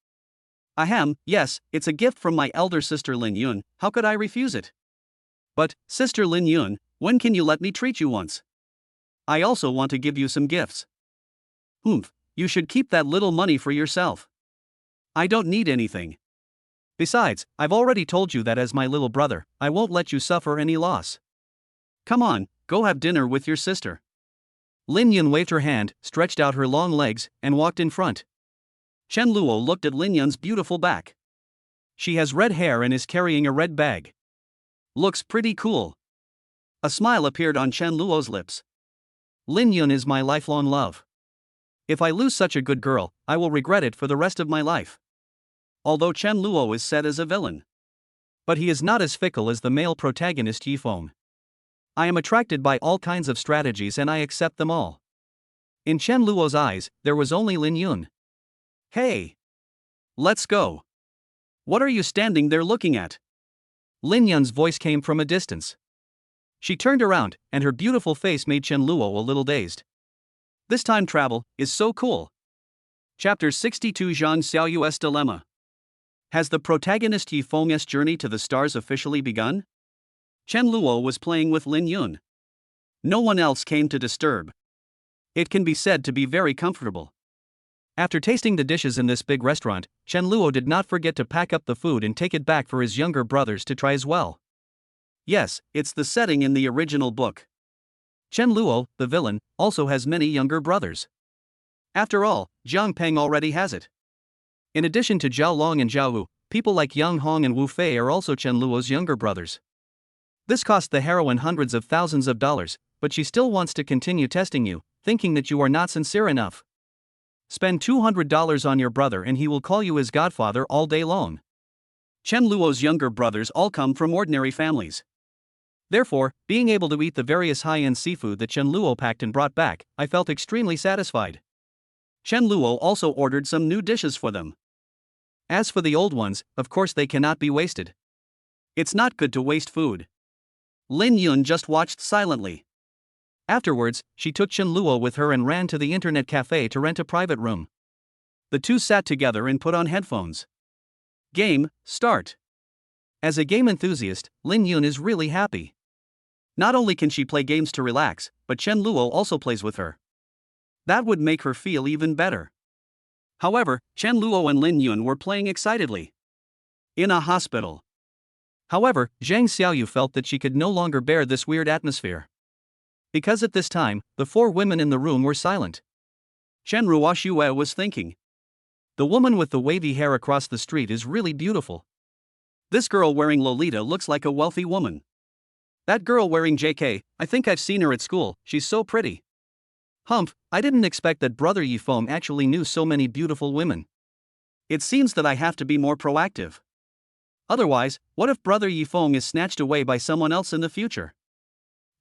Ahem, yes, it's a gift from my elder sister Lin Yun, how could I refuse it? But, Sister Lin Yun, when can you let me treat you once? I also want to give you some gifts. You should keep that little money for yourself. I don't need anything. Besides, I've already told you that as my little brother, I won't let you suffer any loss. Come on, go have dinner with your sister. Lin Yun waved her hand, stretched out her long legs, and walked in front. Chen Luo looked at Lin Yun's beautiful back. She has red hair and is carrying a red bag. Looks pretty cool. A smile appeared on Chen Luo's lips. Lin Yun is my lifelong love. If I lose such a good girl, I will regret it for the rest of my life. Although Chen Luo is set as a villain. But he is not as fickle as the male protagonist Yi Feng. I am attracted by all kinds of strategies and I accept them all. In Chen Luo's eyes, there was only Lin Yun. Hey! Let's go. What are you standing there looking at? Lin Yun's voice came from a distance. She turned around, and her beautiful face made Chen Luo a little dazed. This time travel is so cool. Chapter 62 Zhang Xiaoyu's Dilemma. Has the protagonist Yifeng's journey to the stars officially begun? Chen Luo was playing with Lin Yun. No one else came to disturb. It can be said to be very comfortable. After tasting the dishes in this big restaurant, Chen Luo did not forget to pack up the food and take it back for his younger brothers to try as well. Yes, it's the setting in the original book. Chen Luo, the villain, also has many younger brothers. After all, Jiang Peng already has it. In addition to Zhao Long and Zhao Wu, people like Yang Hong and Wu Fei are also Chen Luo's younger brothers. This cost the heroine hundreds of thousands of dollars, but she still wants to continue testing you, thinking that you are not sincere enough. Spend $200 on your brother and he will call you his godfather all day long. Chen Luo's younger brothers all come from ordinary families. Therefore, being able to eat the various high-end seafood that Chen Luo packed and brought back, I felt extremely satisfied. Chen Luo also ordered some new dishes for them. As for the old ones, of course they cannot be wasted. It's not good to waste food. Lin Yun just watched silently. Afterwards, she took Chen Luo with her and ran to the internet cafe to rent a private room. The two sat together and put on headphones. Game, start. As a game enthusiast, Lin Yun is really happy. Not only can she play games to relax, but Chen Luo also plays with her. That would make her feel even better. However, Chen Luo and Lin Yun were playing excitedly. In a hospital. However, Zhang Xiaoyu felt that she could no longer bear this weird atmosphere. Because at this time, the four women in the room were silent. Chen Ruoxue was thinking. The woman with the wavy hair across the street is really beautiful. This girl wearing Lolita looks like a wealthy woman. That girl wearing JK, I think I've seen her at school, she's so pretty. Humph, I didn't expect that Brother Yifeng actually knew so many beautiful women. It seems that I have to be more proactive. Otherwise, what if Brother Yifeng is snatched away by someone else in the future?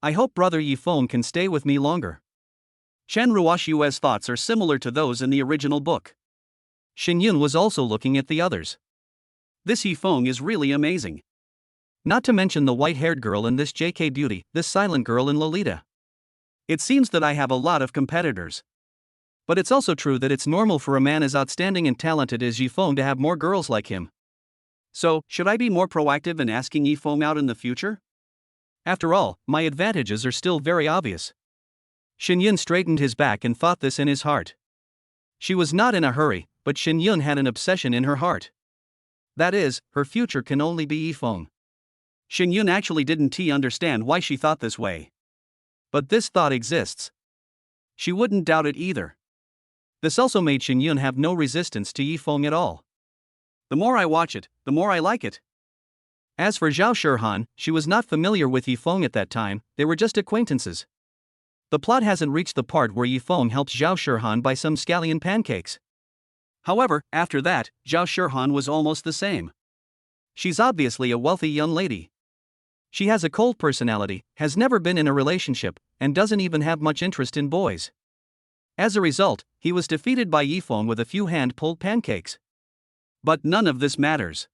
I hope Brother Yifeng can stay with me longer. Chen Ruoxue's thoughts are similar to those in the original book. Xin Yun was also looking at the others. This Yifeng is really amazing. Not to mention the white-haired girl in this JK Beauty, this silent girl in Lolita. It seems that I have a lot of competitors. But it's also true that it's normal for a man as outstanding and talented as Yifeng to have more girls like him. So, should I be more proactive in asking Yifeng out in the future? After all, my advantages are still very obvious. Xin Yun straightened his back and thought this in his heart. She was not in a hurry, but Xin Yun had an obsession in her heart. That is, her future can only be Yifeng. Xin Yun actually didn't understand why she thought this way. But this thought exists. She wouldn't doubt it either. This also made Xin Yun have no resistance to Yifeng at all. The more I watch it, the more I like it. As for Zhao Shihan, she was not familiar with Yifeng at that time, they were just acquaintances. The plot hasn't reached the part where Yifeng helps Zhao Shihan buy some scallion pancakes. However, after that, Zhao Shihan was almost the same. She's obviously a wealthy young lady. She has a cold personality, has never been in a relationship, and doesn't even have much interest in boys. As a result, he was defeated by Yifeng with a few hand-pulled pancakes. But none of this matters.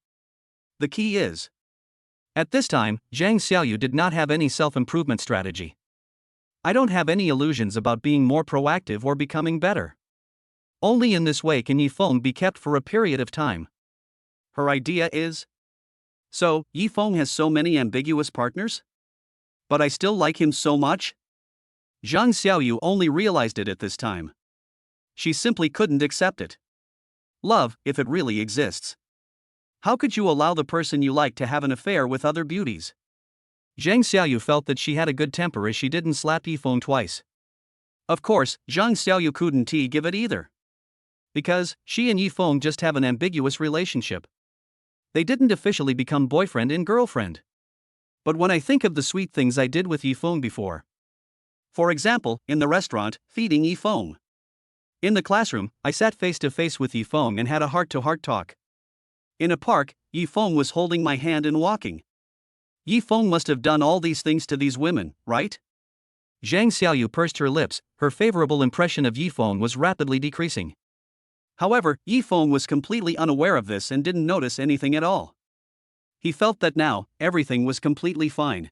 The key is, at this time, Zhang Xiaoyu did not have any self-improvement strategy. I don't have any illusions about being more proactive or becoming better. Only in this way can Yifeng be kept for a period of time. Her idea is, so, Yifeng has so many ambiguous partners? But I still like him so much? Zhang Xiaoyu only realized it at this time. She simply couldn't accept it. Love, if it really exists. How could you allow the person you like to have an affair with other beauties? Zhang Xiaoyu felt that she had a good temper as she didn't slap Yifeng twice. Of course, Zhang Xiaoyu couldn't give it either. Because, she and Yifeng just have an ambiguous relationship. They didn't officially become boyfriend and girlfriend. But when I think of the sweet things I did with Yifeng before. For example, in the restaurant, feeding Yifeng. In the classroom, I sat face to face with Yifeng and had a heart-to-heart talk. In a park, Yifeng was holding my hand and walking. Yifeng must have done all these things to these women, right? Zhang Xiaoyu pursed her lips, her favorable impression of Yifeng was rapidly decreasing. However, Yifeng was completely unaware of this and didn't notice anything at all. He felt that now, everything was completely fine.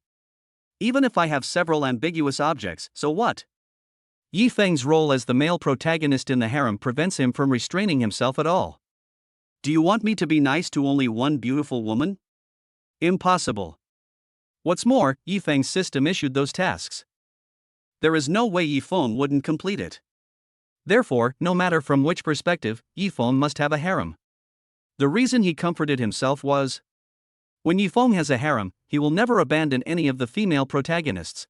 Even if I have several ambiguous objects, so what? Yifeng's role as the male protagonist in the harem prevents him from restraining himself at all. Do you want me to be nice to only one beautiful woman? Impossible. What's more, Yifeng's system issued those tasks. There is no way Yifeng wouldn't complete it. Therefore, no matter from which perspective, Yifeng must have a harem. The reason he comforted himself was, when Yifeng has a harem, he will never abandon any of the female protagonists.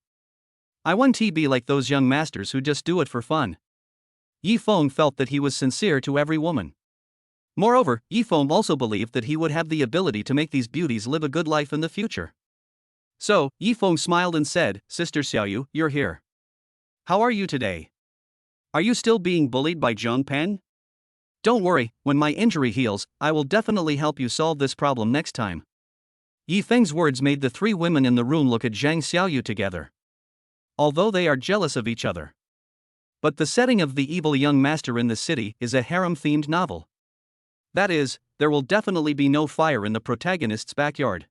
I want to be like those young masters who just do it for fun. Yifeng felt that he was sincere to every woman. Moreover, Yifeng also believed that he would have the ability to make these beauties live a good life in the future. So, Yifeng smiled and said, Sister Xiaoyu, you're here. How are you today? Are you still being bullied by Zhang Peng? Don't worry, when my injury heals, I will definitely help you solve this problem next time. Yifeng's words made the three women in the room look at Zhang Xiaoyu together. Although they are jealous of each other. But the setting of the evil young master in the city is a harem-themed novel. That is, there will definitely be no fire in the protagonist's backyard.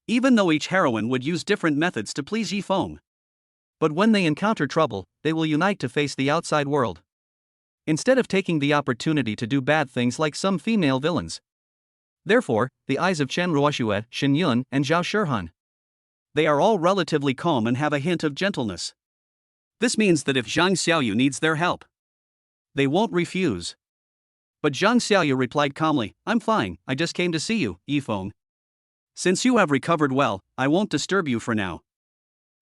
Even though each heroine would use different methods to please Yifeng. But when they encounter trouble, they will unite to face the outside world. Instead of taking the opportunity to do bad things like some female villains. Therefore, the eyes of Chen Ruoxue, Lin Yun, and Zhao Shihan. They are all relatively calm and have a hint of gentleness. This means that if Zhang Xiaoyu needs their help, they won't refuse. But Zhang Xiaoyu replied calmly, I'm fine, I just came to see you, Yifeng. Since you have recovered well, I won't disturb you for now.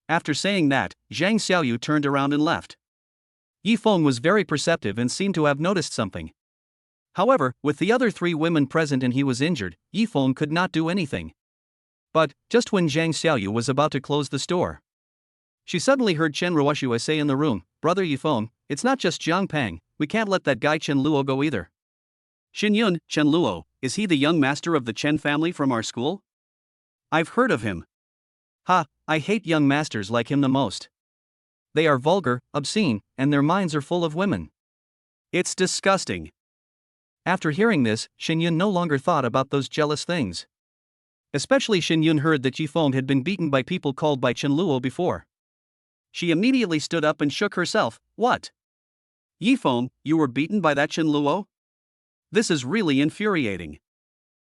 After saying that, Zhang Xiaoyu turned around and left. Yifeng was very perceptive and seemed to have noticed something. However, with the other three women present and he was injured, Yifeng could not do anything. But, just when Zhang Xiaoyu was about to close the store, she suddenly heard Chen Ruoxue say in the room, Brother Yifeng, it's not just Zhang Peng, we can't let that guy Chen Luo go either. Xin Yun, Chen Luo, is he the young master of the Chen family from our school? I've heard of him. Ha, I hate young masters like him the most. They are vulgar, obscene, and their minds are full of women. It's disgusting. After hearing this, Xin Yun no longer thought about those jealous things. Especially Xin Yun heard that Yifeng had been beaten by people called by Chen Luo before. She immediately stood up and shook herself. What? Yifeng, you were beaten by that Chen Luo? This is really infuriating.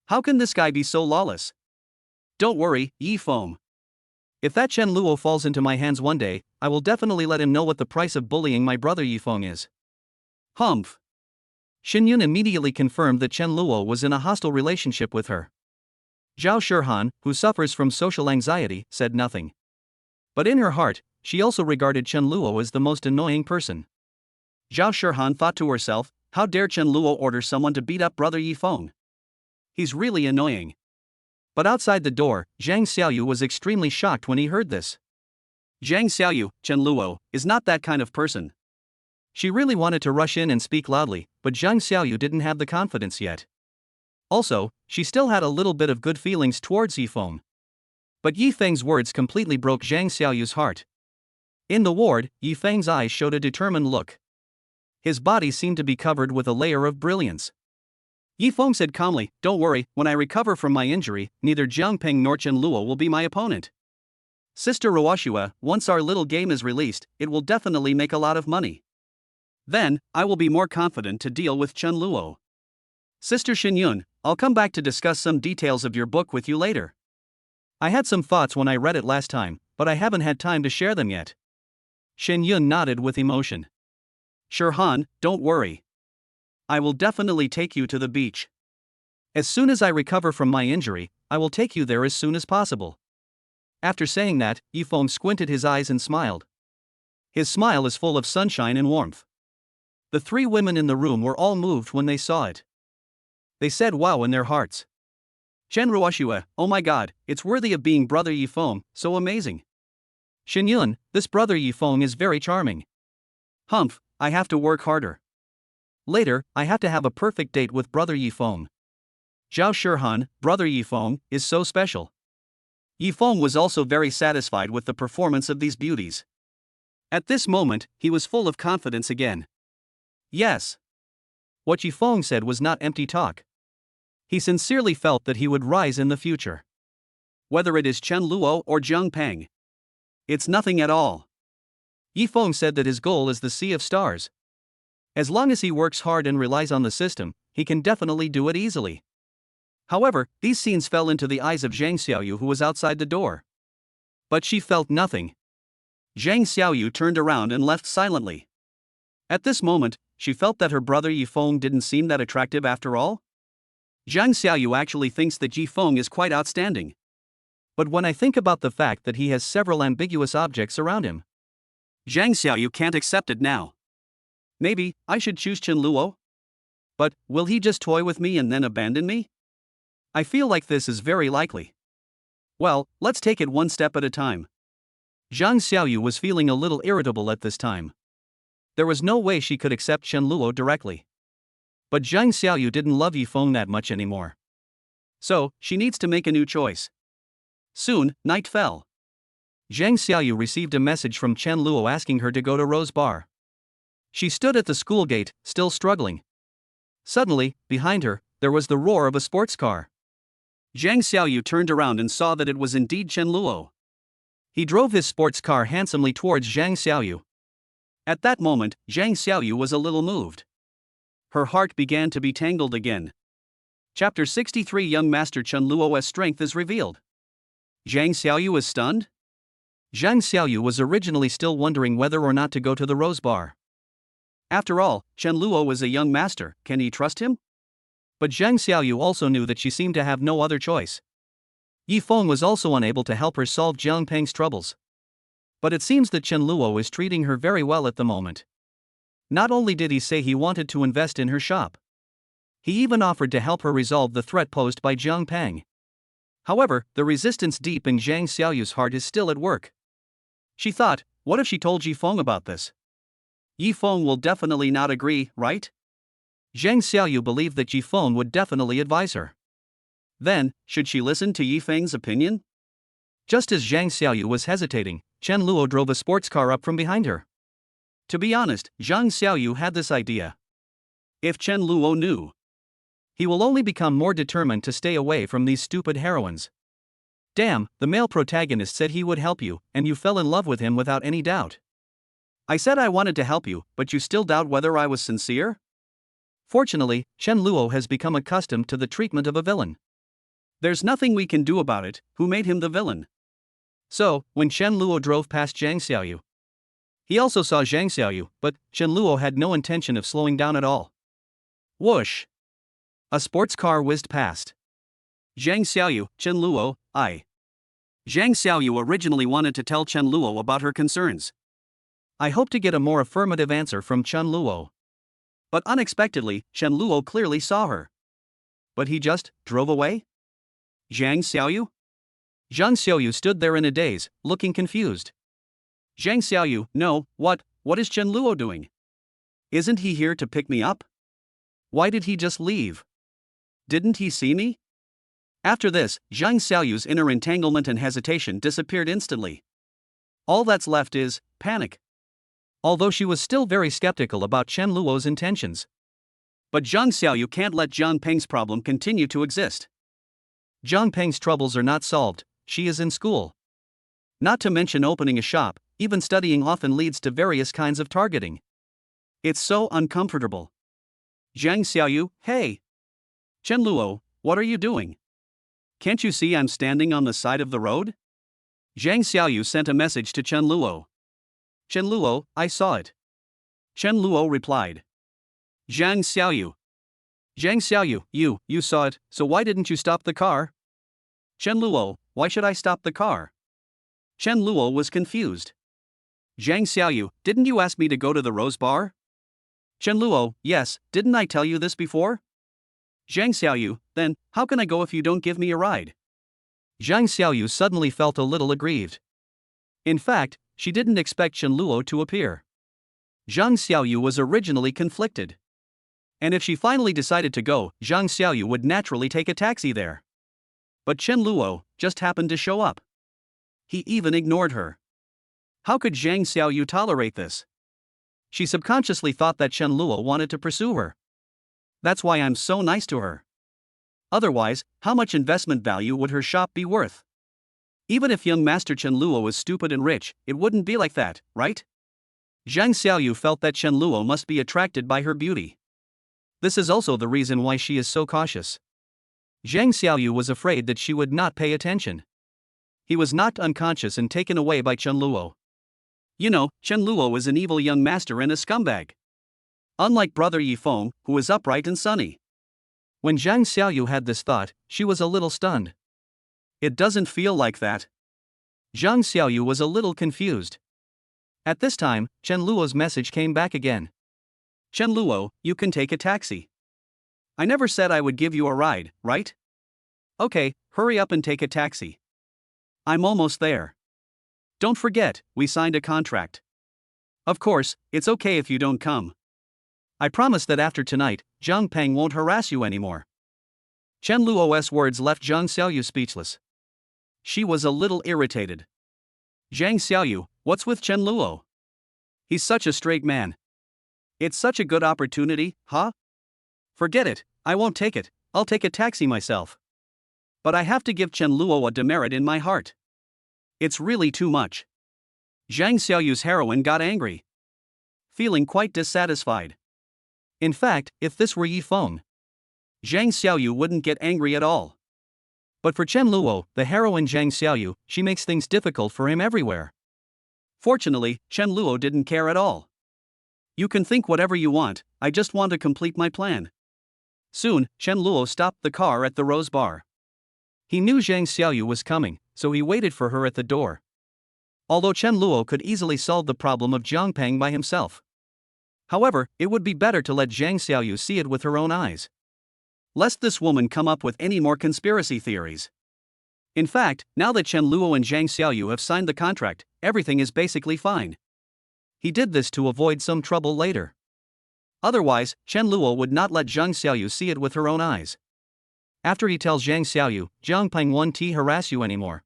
How can this guy be so lawless? Don't worry, Yifeng. If that Chen Luo falls into my hands one day, I will definitely let him know what the price of bullying my brother Yifeng is. Humph. Xin Yun immediately confirmed that Chen Luo was in a hostile relationship with her. Zhao Shihan, who suffers from social anxiety, said nothing. But in her heart, she also regarded Chen Luo as the most annoying person. Zhao Shihan thought to herself, how dare Chen Luo order someone to beat up brother Yifeng? He's really annoying. But outside the door, Zhang Xiaoyu was extremely shocked when he heard this. Zhang Xiaoyu, Chen Luo, is not that kind of person. She really wanted to rush in and speak loudly, but Zhang Xiaoyu didn't have the confidence yet. Also, she still had a little bit of good feelings towards Yifeng. But Yifeng's words completely broke Zhang Xiaoyu's heart. In the ward, Yifeng's eyes showed a determined look. His body seemed to be covered with a layer of brilliance. Yifeng said calmly, don't worry, when I recover from my injury, neither Zhang Peng nor Chen Luo will be my opponent. Sister Ruoxue, once our little game is released, it will definitely make a lot of money. Then, I will be more confident to deal with Chen Luo. Sister Xin Yun, I'll come back to discuss some details of your book with you later. I had some thoughts when I read it last time, but I haven't had time to share them yet. Xin Yun nodded with emotion. Shihan, don't worry. I will definitely take you to the beach. As soon as I recover from my injury, I will take you there as soon as possible. After saying that, Yifeng squinted his eyes and smiled. His smile is full of sunshine and warmth. The three women in the room were all moved when they saw it. They said wow in their hearts. Chen Ruoxue, oh my god, it's worthy of being brother Yifeng, so amazing. Xin Yun, this brother Yifeng is very charming. Humph, I have to work harder. Later, I have to have a perfect date with brother Yifeng. Zhao Shihan, brother Yifeng, is so special. Yifeng was also very satisfied with the performance of these beauties. At this moment, he was full of confidence again. Yes. What Yifeng said was not empty talk. He sincerely felt that he would rise in the future. Whether it is Chen Luo or Zhang Peng, it's nothing at all. Yifeng said that his goal is the Sea of Stars. As long as he works hard and relies on the system, he can definitely do it easily. However, these scenes fell into the eyes of Zhang Xiaoyu, who was outside the door. But she felt nothing. Zhang Xiaoyu turned around and left silently. At this moment, she felt that her brother Yifeng didn't seem that attractive after all. Zhang Xiaoyu actually thinks that Yifeng is quite outstanding. But when I think about the fact that he has several ambiguous objects around him, Zhang Xiaoyu can't accept it now. Maybe I should choose Chen Luo? But will he just toy with me and then abandon me? I feel like this is very likely. Well, let's take it one step at a time. Zhang Xiaoyu was feeling a little irritable at this time. There was no way she could accept Chen Luo directly. But Zhang Xiaoyu didn't love Yifeng that much anymore. So, she needs to make a new choice. Soon, night fell. Zhang Xiaoyu received a message from Chen Luo asking her to go to Rose Bar. She stood at the school gate, still struggling. Suddenly, behind her, there was the roar of a sports car. Zhang Xiaoyu turned around and saw that it was indeed Chen Luo. He drove his sports car handsomely towards Zhang Xiaoyu. At that moment, Zhang Xiaoyu was a little moved. Her heart began to be tangled again. Chapter 63 Young Master Chen Luo's strength is revealed. Zhang Xiaoyu is stunned? Zhang Xiaoyu was originally still wondering whether or not to go to the Rose Bar. After all, Chen Luo is a young master, can he trust him? But Zhang Xiaoyu also knew that she seemed to have no other choice. Yifeng was also unable to help her solve Jiang Peng's troubles. But it seems that Chen Luo is treating her very well at the moment. Not only did he say he wanted to invest in her shop, he even offered to help her resolve the threat posed by Jiang Peng. However, the resistance deep in Zhang Xiaoyu's heart is still at work. She thought, what if she told Yifeng about this? Yifeng will definitely not agree, right? Zhang Xiaoyu believed that Yifeng would definitely advise her. Then, should she listen to Yifeng's opinion? Just as Zhang Xiaoyu was hesitating, Chen Luo drove a sports car up from behind her. To be honest, Zhang Xiaoyu had this idea. If Chen Luo knew, he will only become more determined to stay away from these stupid heroines. Damn, the male protagonist said he would help you, and you fell in love with him without any doubt. I said I wanted to help you, but you still doubt whether I was sincere? Fortunately, Chen Luo has become accustomed to the treatment of a villain. There's nothing we can do about it, who made him the villain? So, when Chen Luo drove past Zhang Xiaoyu, he also saw Zhang Xiaoyu, but Chen Luo had no intention of slowing down at all. Whoosh! A sports car whizzed past. Zhang Xiaoyu, Chen Luo, I. Zhang Xiaoyu originally wanted to tell Chen Luo about her concerns. I hope to get a more affirmative answer from Chen Luo. But unexpectedly, Chen Luo clearly saw her. But he just drove away? Zhang Xiaoyu? Zhang Xiaoyu stood there in a daze, looking confused. Zhang Xiaoyu, no, what is Chen Luo doing? Isn't he here to pick me up? Why did he just leave? Didn't he see me? After this, Zhang Xiaoyu's inner entanglement and hesitation disappeared instantly. All that's left is panic. Although she was still very skeptical about Chen Luo's intentions. But Zhang Xiaoyu can't let Jiang Peng's problem continue to exist. Jiang Peng's troubles are not solved, she is in school. Not to mention opening a shop, even studying often leads to various kinds of targeting. It's so uncomfortable. Zhang Xiaoyu, hey! Chen Luo, what are you doing? Can't you see I'm standing on the side of the road? Zhang Xiaoyu sent a message to Chen Luo. Chen Luo, I saw it. Chen Luo replied. Zhang Xiaoyu. Zhang Xiaoyu, you saw it, so why didn't you stop the car? Chen Luo, why should I stop the car? Chen Luo was confused. Zhang Xiaoyu, didn't you ask me to go to the Rose Bar? Chen Luo, yes, didn't I tell you this before? Zhang Xiaoyu, then, how can I go if you don't give me a ride? Zhang Xiaoyu suddenly felt a little aggrieved. In fact, she didn't expect Chen Luo to appear. Zhang Xiaoyu was originally conflicted. And if she finally decided to go, Zhang Xiaoyu would naturally take a taxi there. But Chen Luo just happened to show up. He even ignored her. How could Zhang Xiaoyu tolerate this? She subconsciously thought that Chen Luo wanted to pursue her. That's why I'm so nice to her. Otherwise, how much investment value would her shop be worth? Even if young Master Chen Luo was stupid and rich, it wouldn't be like that, right? Zhang Xiaoyu felt that Chen Luo must be attracted by her beauty. This is also the reason why she is so cautious. Zhang Xiaoyu was afraid that she would not pay attention. He was knocked unconscious and taken away by Chen Luo. You know, Chen Luo is an evil young master and a scumbag. Unlike brother Yifeng, who is upright and sunny. When Zhang Xiaoyu had this thought, she was a little stunned. It doesn't feel like that. Zhang Xiaoyu was a little confused. At this time, Chen Luo's message came back again. Chen Luo, you can take a taxi. I never said I would give you a ride, right? Okay, hurry up and take a taxi. I'm almost there. Don't forget, we signed a contract. Of course, it's okay if you don't come. I promise that after tonight, Zhang Peng won't harass you anymore. Chen Luo's words left Zhang Xiaoyu speechless. She was a little irritated. Zhang Xiaoyu, what's with Chen Luo? He's such a straight man. It's such a good opportunity, huh? Forget it, I won't take it, I'll take a taxi myself. But I have to give Chen Luo a demerit in my heart. It's really too much. Zhang Xiaoyu's heroine got angry, feeling quite dissatisfied. In fact, if this were Yifeng, Zhang Xiaoyu wouldn't get angry at all. But for Chen Luo, the heroine Zhang Xiaoyu, she makes things difficult for him everywhere. Fortunately, Chen Luo didn't care at all. You can think whatever you want, I just want to complete my plan. Soon, Chen Luo stopped the car at the Rose Bar. He knew Zhang Xiaoyu was coming, so he waited for her at the door. Although Chen Luo could easily solve the problem of Zhang Peng by himself. However, it would be better to let Zhang Xiaoyu see it with her own eyes. Lest this woman come up with any more conspiracy theories. In fact, now that Chen Luo and Zhang Xiaoyu have signed the contract, everything is basically fine. He did this to avoid some trouble later. Otherwise, Chen Luo would not let Zhang Xiaoyu see it with her own eyes. After he tells Zhang Xiaoyu, Zhang Peng won't harass you anymore.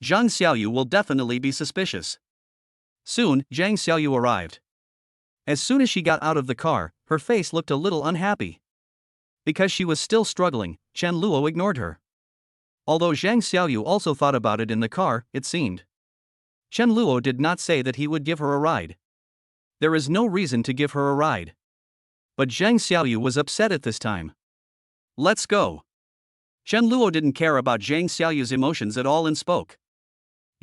Zhang Xiaoyu will definitely be suspicious. Soon, Zhang Xiaoyu arrived. As soon as she got out of the car, her face looked a little unhappy. Because she was still struggling, Chen Luo ignored her. Although Zhang Xiaoyu also thought about it in the car, it seemed. Chen Luo did not say that he would give her a ride. There is no reason to give her a ride. But Zhang Xiaoyu was upset at this time. Let's go. Chen Luo didn't care about Zhang Xiaoyu's emotions at all and spoke.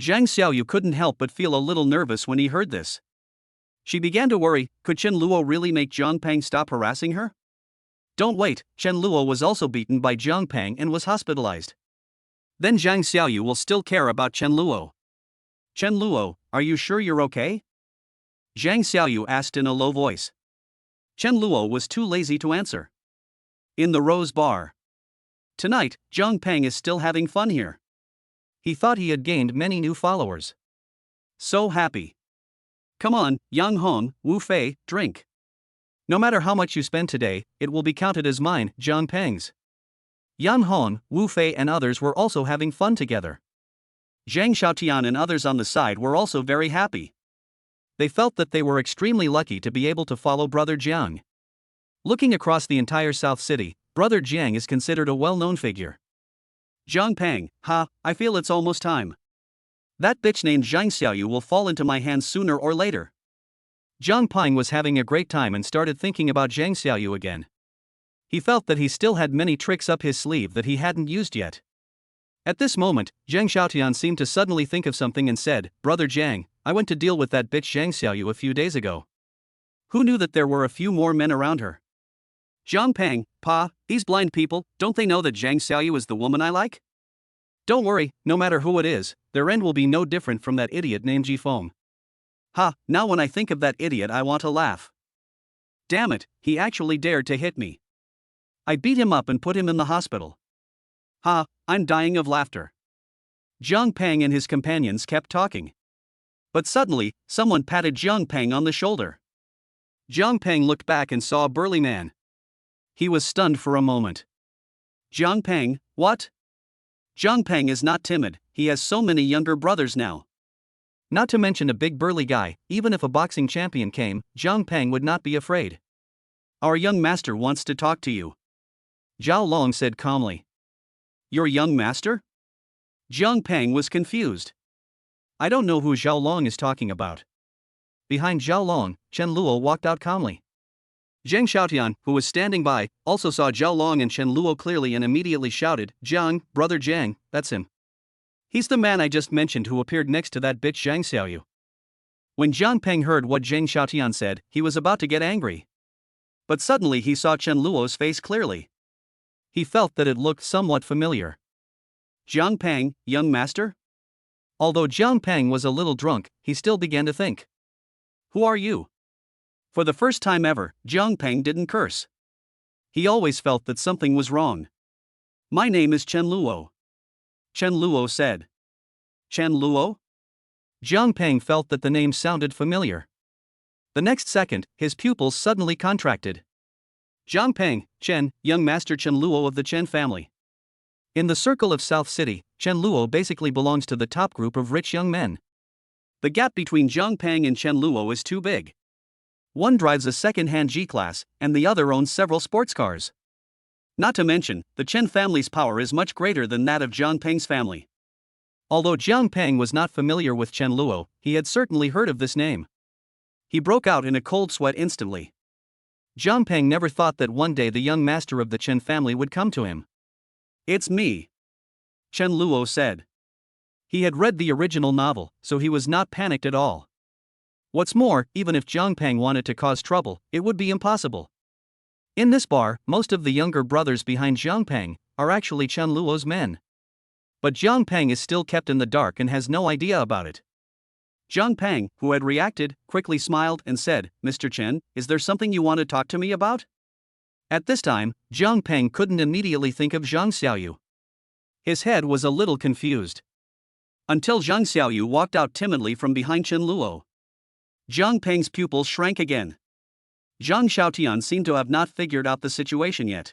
Zhang Xiaoyu couldn't help but feel a little nervous when he heard this. She began to worry, could Chen Luo really make Zhang Peng stop harassing her? Don't wait, Chen Luo was also beaten by Zhang Peng and was hospitalized. Then Zhang Xiaoyu will still care about Chen Luo. Chen Luo, are you sure you're okay? Zhang Xiaoyu asked in a low voice. Chen Luo was too lazy to answer. In the Rose Bar. Tonight, Zhang Peng is still having fun here. He thought he had gained many new followers. So happy. Come on, Yang Hong, Wu Fei, drink. No matter how much you spend today, it will be counted as mine, Zhang Peng's. Yan Hong, Wu Fei and others were also having fun together. Zhang Xiaotian and others on the side were also very happy. They felt that they were extremely lucky to be able to follow Brother Jiang. Looking across the entire South City, Brother Jiang is considered a well-known figure. Zhang Peng, I feel it's almost time. That bitch named Zhang Xiaoyu will fall into my hands sooner or later. Zhang Peng was having a great time and started thinking about Zhang Xiaoyu again. He felt that he still had many tricks up his sleeve that he hadn't used yet. At this moment, Zhang Xiaotian seemed to suddenly think of something and said, Brother Jiang, I went to deal with that bitch Zhang Xiaoyu a few days ago. Who knew that there were a few more men around her? Zhang Peng, these blind people, don't they know that Zhang Xiaoyu is the woman I like? Don't worry, no matter who it is, their end will be no different from that idiot named Jifeng. Now when I think of that idiot I want to laugh. Damn it, he actually dared to hit me. I beat him up and put him in the hospital. I'm dying of laughter. Zhang Peng and his companions kept talking. But suddenly, someone patted Zhang Peng on the shoulder. Zhang Peng looked back and saw a burly man. He was stunned for a moment. Zhang Peng, what? Zhang Peng is not timid, he has so many younger brothers now. Not to mention a big burly guy, even if a boxing champion came, Zhang Peng would not be afraid. Our young master wants to talk to you. Zhao Long said calmly. Your young master? Zhang Peng was confused. I don't know who Zhao Long is talking about. Behind Zhao Long, Chen Luo walked out calmly. Zhang Xiaotian, who was standing by, also saw Zhao Long and Chen Luo clearly and immediately shouted, "Jiang, brother Jiang, that's him. He's the man I just mentioned who appeared next to that bitch Zhang Xiaoyu." When Jiang Peng heard what Zhang Xiaotian said, he was about to get angry. But suddenly he saw Chen Luo's face clearly. He felt that it looked somewhat familiar. Jiang Peng, young master? Although Jiang Peng was a little drunk, he still began to think. Who are you? For the first time ever, Jiang Peng didn't curse. He always felt that something was wrong. My name is Chen Luo. Chen Luo said. Chen Luo? Jiang Peng felt that the name sounded familiar. The next second, his pupils suddenly contracted. Jiang Peng, Chen, young master Chen Luo of the Chen family. In the circle of South City, Chen Luo basically belongs to the top group of rich young men. The gap between Jiang Peng and Chen Luo is too big. One drives a second-hand G-Class, and the other owns several sports cars. Not to mention, the Chen family's power is much greater than that of Jiang Peng's family. Although Jiang Peng was not familiar with Chen Luo, he had certainly heard of this name. He broke out in a cold sweat instantly. Jiang Peng never thought that one day the young master of the Chen family would come to him. It's me, Chen Luo said. He had read the original novel, so he was not panicked at all. What's more, even if Jiang Peng wanted to cause trouble, it would be impossible. In this bar, most of the younger brothers behind Jiang Peng are actually Chen Luo's men. But Jiang Peng is still kept in the dark and has no idea about it. Jiang Peng, who had reacted, quickly smiled and said, "Mr. Chen, is there something you want to talk to me about?" At this time, Jiang Peng couldn't immediately think of Zhang Xiaoyu. His head was a little confused. Until Zhang Xiaoyu walked out timidly from behind Chen Luo. Jiang Peng's pupils shrank again. Zhang Xiaotian seemed to have not figured out the situation yet.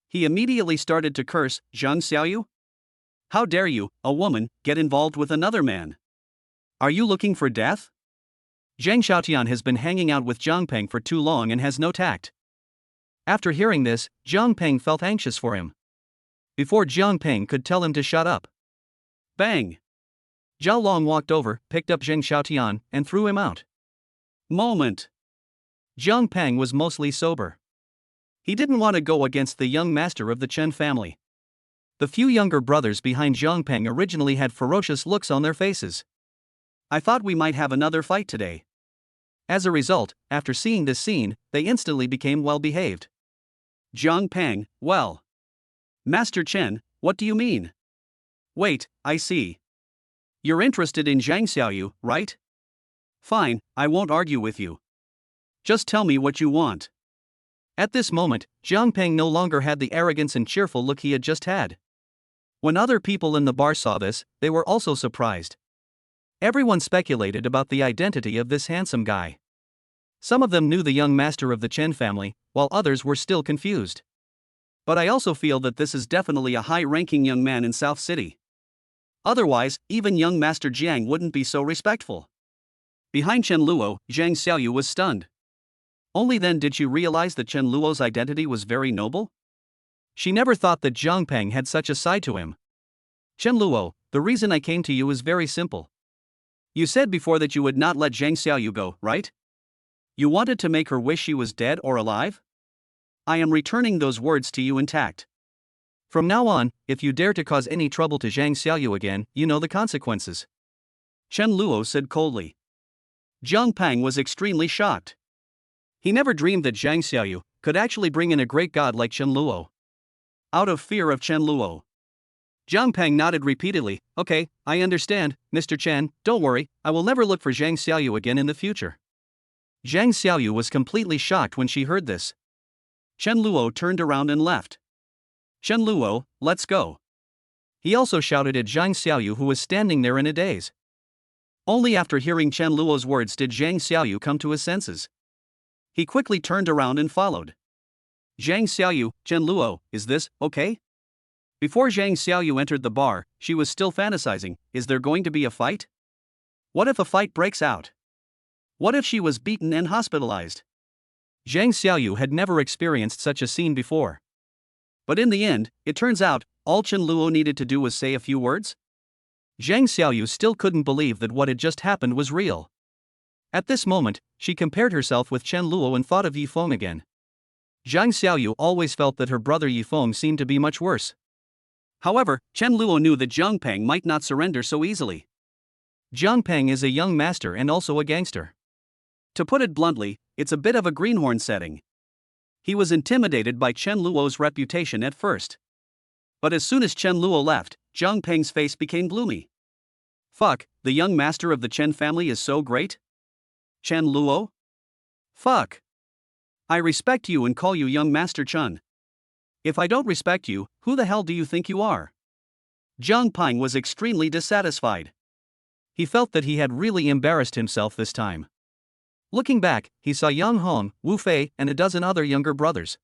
He immediately started to curse, "Zhang Xiaoyu? How dare you, a woman, get involved with another man? Are you looking for death?" Zhang Xiaotian has been hanging out with Jiang Peng for too long and has no tact. After hearing this, Jiang Peng felt anxious for him. Before Jiang Peng could tell him to shut up. Bang! Zhao Long walked over, picked up Zhang Xiaotian, and threw him out. Moment. Jiang Peng was mostly sober. He didn't want to go against the young master of the Chen family. The few younger brothers behind Jiang Peng originally had ferocious looks on their faces. I thought we might have another fight today. As a result, after seeing this scene, they instantly became well-behaved. Jiang Peng, well. Master Chen, what do you mean? Wait, I see. You're interested in Zhang Xiaoyu, right? Fine, I won't argue with you. Just tell me what you want. At this moment, Jiang Peng no longer had the arrogance and cheerful look he had just had. When other people in the bar saw this, they were also surprised. Everyone speculated about the identity of this handsome guy. Some of them knew the young master of the Chen family, while others were still confused. But I also feel that this is definitely a high-ranking young man in South City. Otherwise, even young Master Jiang wouldn't be so respectful. Behind Chen Luo, Zhang Xiaoyu was stunned. Only then did she realize that Chen Luo's identity was very noble. She never thought that Jiang Peng had such a side to him. Chen Luo, the reason I came to you is very simple. You said before that you would not let Zhang Xiaoyu go, right? You wanted to make her wish she was dead or alive? I am returning those words to you intact. From now on, if you dare to cause any trouble to Zhang Xiaoyu again, you know the consequences. Chen Luo said coldly. Jiang Peng was extremely shocked. He never dreamed that Zhang Xiaoyu could actually bring in a great god like Chen Luo. Out of fear of Chen Luo, Jiang Peng nodded repeatedly. Okay, I understand, Mr. Chen, don't worry, I will never look for Zhang Xiaoyu again in the future. Zhang Xiaoyu was completely shocked when she heard this. Chen Luo turned around and left. Chen Luo, let's go. He also shouted at Zhang Xiaoyu, who was standing there in a daze. Only after hearing Chen Luo's words did Zhang Xiaoyu come to his senses. He quickly turned around and followed. Zhang Xiaoyu, Chen Luo, is this okay? Before Zhang Xiaoyu entered the bar, she was still fantasizing, is there going to be a fight? What if a fight breaks out? What if she was beaten and hospitalized? Zhang Xiaoyu had never experienced such a scene before. But in the end, it turns out, all Chen Luo needed to do was say a few words. Zhang Xiaoyu still couldn't believe that what had just happened was real. At this moment, she compared herself with Chen Luo and thought of Yi Feng again. Zhang Xiaoyu always felt that her brother Yifeng seemed to be much worse. However, Chen Luo knew that Zhang Peng might not surrender so easily. Zhang Peng is a young master and also a gangster. To put it bluntly, it's a bit of a greenhorn setting. He was intimidated by Chen Luo's reputation at first. But as soon as Chen Luo left, Zhang Peng's face became gloomy. Fuck, the young master of the Chen family is so great? Chen Luo? Fuck. I respect you and call you young master Chen. If I don't respect you, who the hell do you think you are? Zhang Peng was extremely dissatisfied. He felt that he had really embarrassed himself this time. Looking back, he saw Yang Hong, Wu Fei, and a dozen other younger brothers.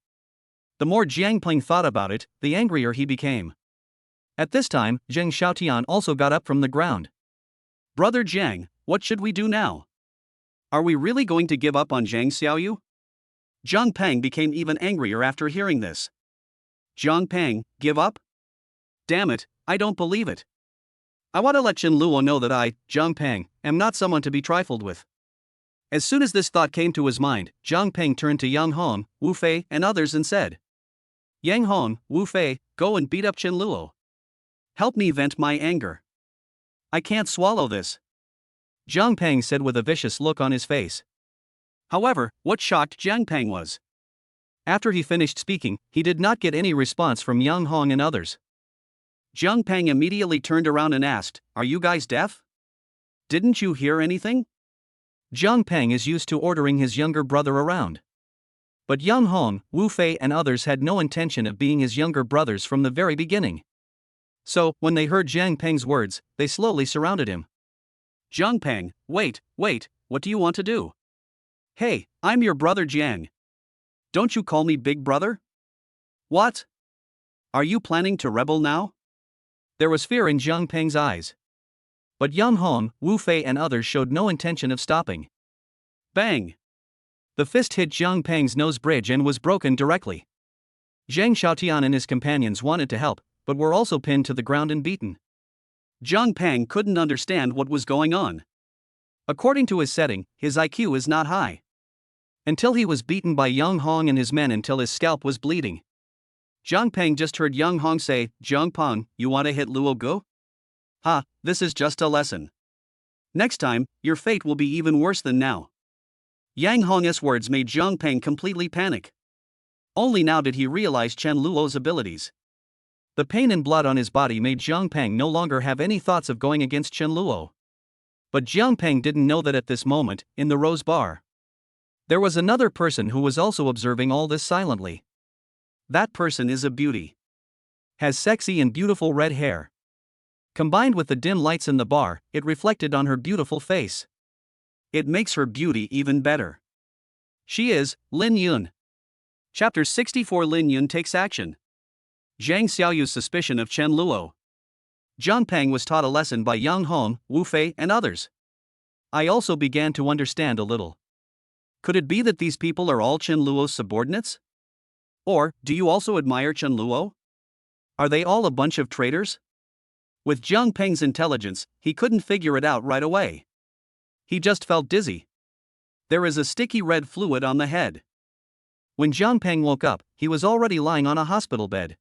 The more Jiang Peng thought about it, the angrier he became. At this time, Zheng Xiaotian also got up from the ground. Brother Jiang, what should we do now? Are we really going to give up on Zhang Xiaoyu? Zhang Peng became even angrier after hearing this. Zhang Peng, give up? Damn it, I don't believe it. I want to let Chen Luo know that I, Zhang Peng, am not someone to be trifled with. As soon as this thought came to his mind, Zhang Peng turned to Yang Hong, Wu Fei, and others and said, Yang Hong, Wu Fei, go and beat up Chen Luo. Help me vent my anger. I can't swallow this. Zhang Peng said with a vicious look on his face. However, what shocked Zhang Peng was, after he finished speaking, he did not get any response from Yang Hong and others. Zhang Peng immediately turned around and asked, Are you guys deaf? Didn't you hear anything? Zhang Peng is used to ordering his younger brother around. But Yang Hong, Wu Fei, and others had no intention of being his younger brothers from the very beginning. So, when they heard Zhang Peng's words, they slowly surrounded him. Zhang Peng, wait, what do you want to do? Hey, I'm your brother Jiang. Don't you call me big brother? What? Are you planning to rebel now? There was fear in Zhang Peng's eyes. But Yang Hong, Wu Fei, and others showed no intention of stopping. Bang! The fist hit Zhang Peng's nose bridge and was broken directly. Zhang Xiaotian and his companions wanted to help, but were also pinned to the ground and beaten. Zhang Peng couldn't understand what was going on. According to his setting, his IQ is not high. Until he was beaten by Yang Hong and his men until his scalp was bleeding. Zhang Peng just heard Yang Hong say, Zhang Peng, you want to hit Luo Gu? Ha, this is just a lesson. Next time, your fate will be even worse than now. Yang Hong's words made Zhang Peng completely panic. Only now did he realize Chen Luo's abilities. The pain and blood on his body made Zhang Peng no longer have any thoughts of going against Chen Luo. But Zhang Peng didn't know that at this moment, in the Rose Bar, there was another person who was also observing all this silently. That person is a beauty. Has sexy and beautiful red hair. Combined with the dim lights in the bar, it reflected on her beautiful face. It makes her beauty even better. She is Lin Yun. Chapter 64 Lin Yun takes action. Zhang Xiaoyu's suspicion of Chen Luo. Zhang Peng was taught a lesson by Yang Hong, Wu Fei, and others. I also began to understand a little. Could it be that these people are all Chen Luo's subordinates? Or, do you also admire Chen Luo? Are they all a bunch of traitors? With Zhang Peng's intelligence, he couldn't figure it out right away. He just felt dizzy. There is a sticky red fluid on the head. When Zhang Peng woke up, he was already lying on a hospital bed.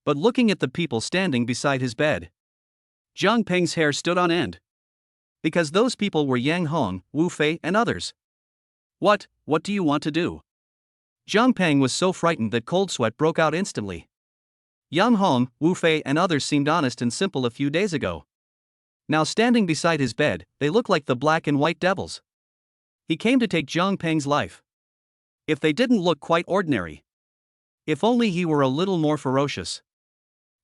But looking at the people standing beside his bed, Zhang Peng's hair stood on end. Because those people were Yang Hong, Wu Fei, and others. What do you want to do? Zhang Peng was so frightened that cold sweat broke out instantly. Yang Hong, Wu Fei, and others seemed honest and simple a few days ago. Now standing beside his bed, they looked like the black and white devils. He came to take Zhang Peng's life. If they didn't look quite ordinary. If only he were a little more ferocious.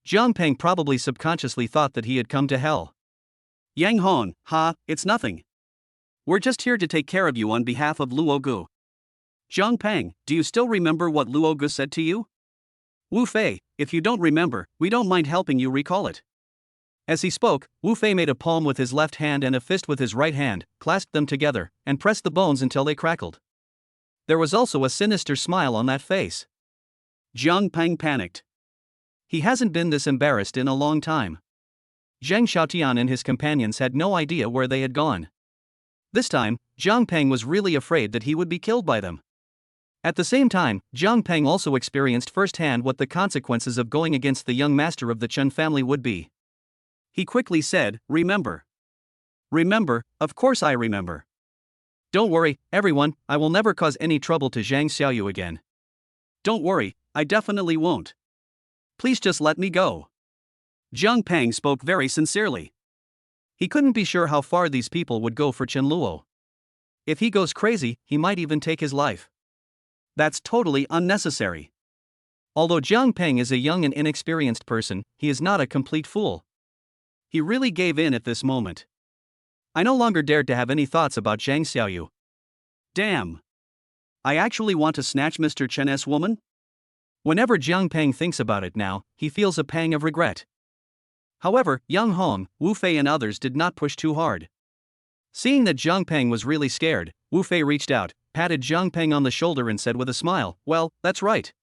Zhang Peng probably subconsciously thought that he had come to hell. Yang Hong, it's nothing. We're just here to take care of you on behalf of Luo Gu. Zhang Peng, do you still remember what Luo Gu said to you? Wu Fei, if you don't remember, we don't mind helping you recall it. As he spoke, Wu Fei made a palm with his left hand and a fist with his right hand, clasped them together, and pressed the bones until they crackled. There was also a sinister smile on that face. Zhang Peng panicked. He hasn't been this embarrassed in a long time. Zhang Xiaotian and his companions had no idea where they had gone. This time, Zhang Peng was really afraid that he would be killed by them. At the same time, Zhang Peng also experienced firsthand what the consequences of going against the young master of the Chen family would be. He quickly said, "Remember. Remember, of course I remember. Don't worry, everyone, I will never cause any trouble to Zhang Xiaoyu again. Don't worry, I definitely won't. Please just let me go." Zhang Peng spoke very sincerely. He couldn't be sure how far these people would go for Chen Luo. If he goes crazy, he might even take his life. That's totally unnecessary. Although Zhang Peng is a young and inexperienced person, he is not a complete fool. He really gave in at this moment. I no longer dared to have any thoughts about Zhang Xiaoyu. Damn. I actually want to snatch Mr. Chen's woman? Whenever Zhang Peng thinks about it now, he feels a pang of regret. However, Yang Hong, Wu Fei and others did not push too hard. Seeing that Zhang Peng was really scared, Wu Fei reached out, patted Zhang Peng on the shoulder and said with a smile, "Well, that's right.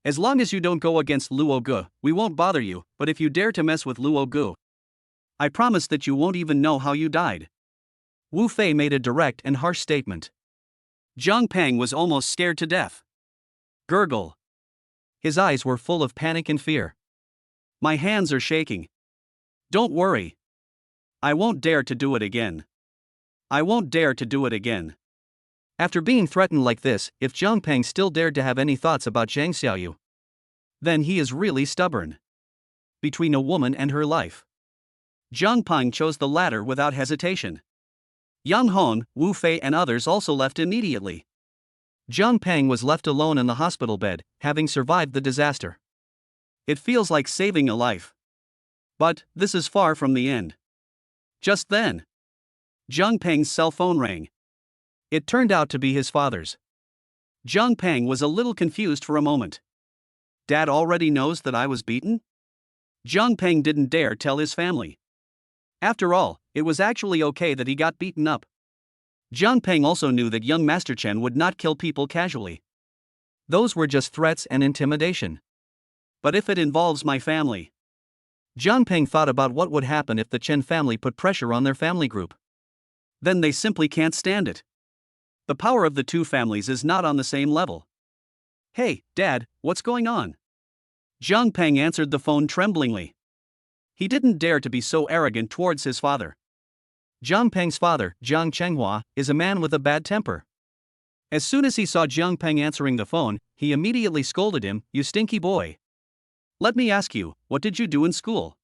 As long as you don't go against Luo Gu, we won't bother you, but if you dare to mess with Luo Gu, I promise that you won't even know how you died." Wu Fei made a direct and harsh statement. Zhang Peng was almost scared to death. Gurgle. His eyes were full of panic and fear. "My hands are shaking. Don't worry. I won't dare to do it again. I won't dare to do it again." After being threatened like this, if Zhang Peng still dared to have any thoughts about Zhang Xiaoyu, then he is really stubborn. Between a woman and her life, Zhang Peng chose the latter without hesitation. Yang Hong, Wu Fei and others also left immediately. Zhang Peng was left alone in the hospital bed, having survived the disaster. It feels like saving a life. But this is far from the end. Just then, Zhang Peng's cell phone rang. It turned out to be his father's. Zhang Peng was a little confused for a moment. Dad already knows that I was beaten? Zhang Peng didn't dare tell his family. After all, it was actually okay that he got beaten up. Zhang Peng also knew that young Master Chen would not kill people casually. Those were just threats and intimidation. But if it involves my family? Zhang Peng thought about what would happen if the Chen family put pressure on their family group. Then they simply can't stand it. The power of the two families is not on the same level. "Hey, Dad, what's going on?" Zhang Peng answered the phone tremblingly. He didn't dare to be so arrogant towards his father. Zhang Peng's father, Zhang Xiaoingua, is a man with a bad temper. As soon as he saw Zhang Peng answering the phone, he immediately scolded him, "You stinky boy. Let me ask you, what did you do in school?"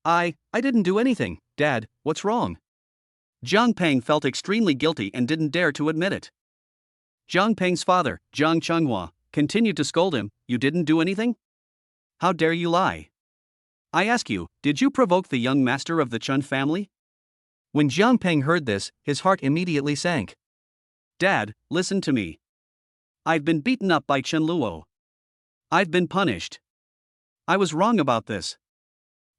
I didn't do anything, Dad, what's wrong?" Zhang Peng felt extremely guilty and didn't dare to admit it. Zhang Peng's father, Zhang Xiaoingua, continued to scold him, "You didn't do anything? How dare you lie? I ask you, did you provoke the young master of the Chen family?" When Zhang Peng heard this, his heart immediately sank. "Dad, listen to me. I've been beaten up by Chen Luo. I've been punished. I was wrong about this.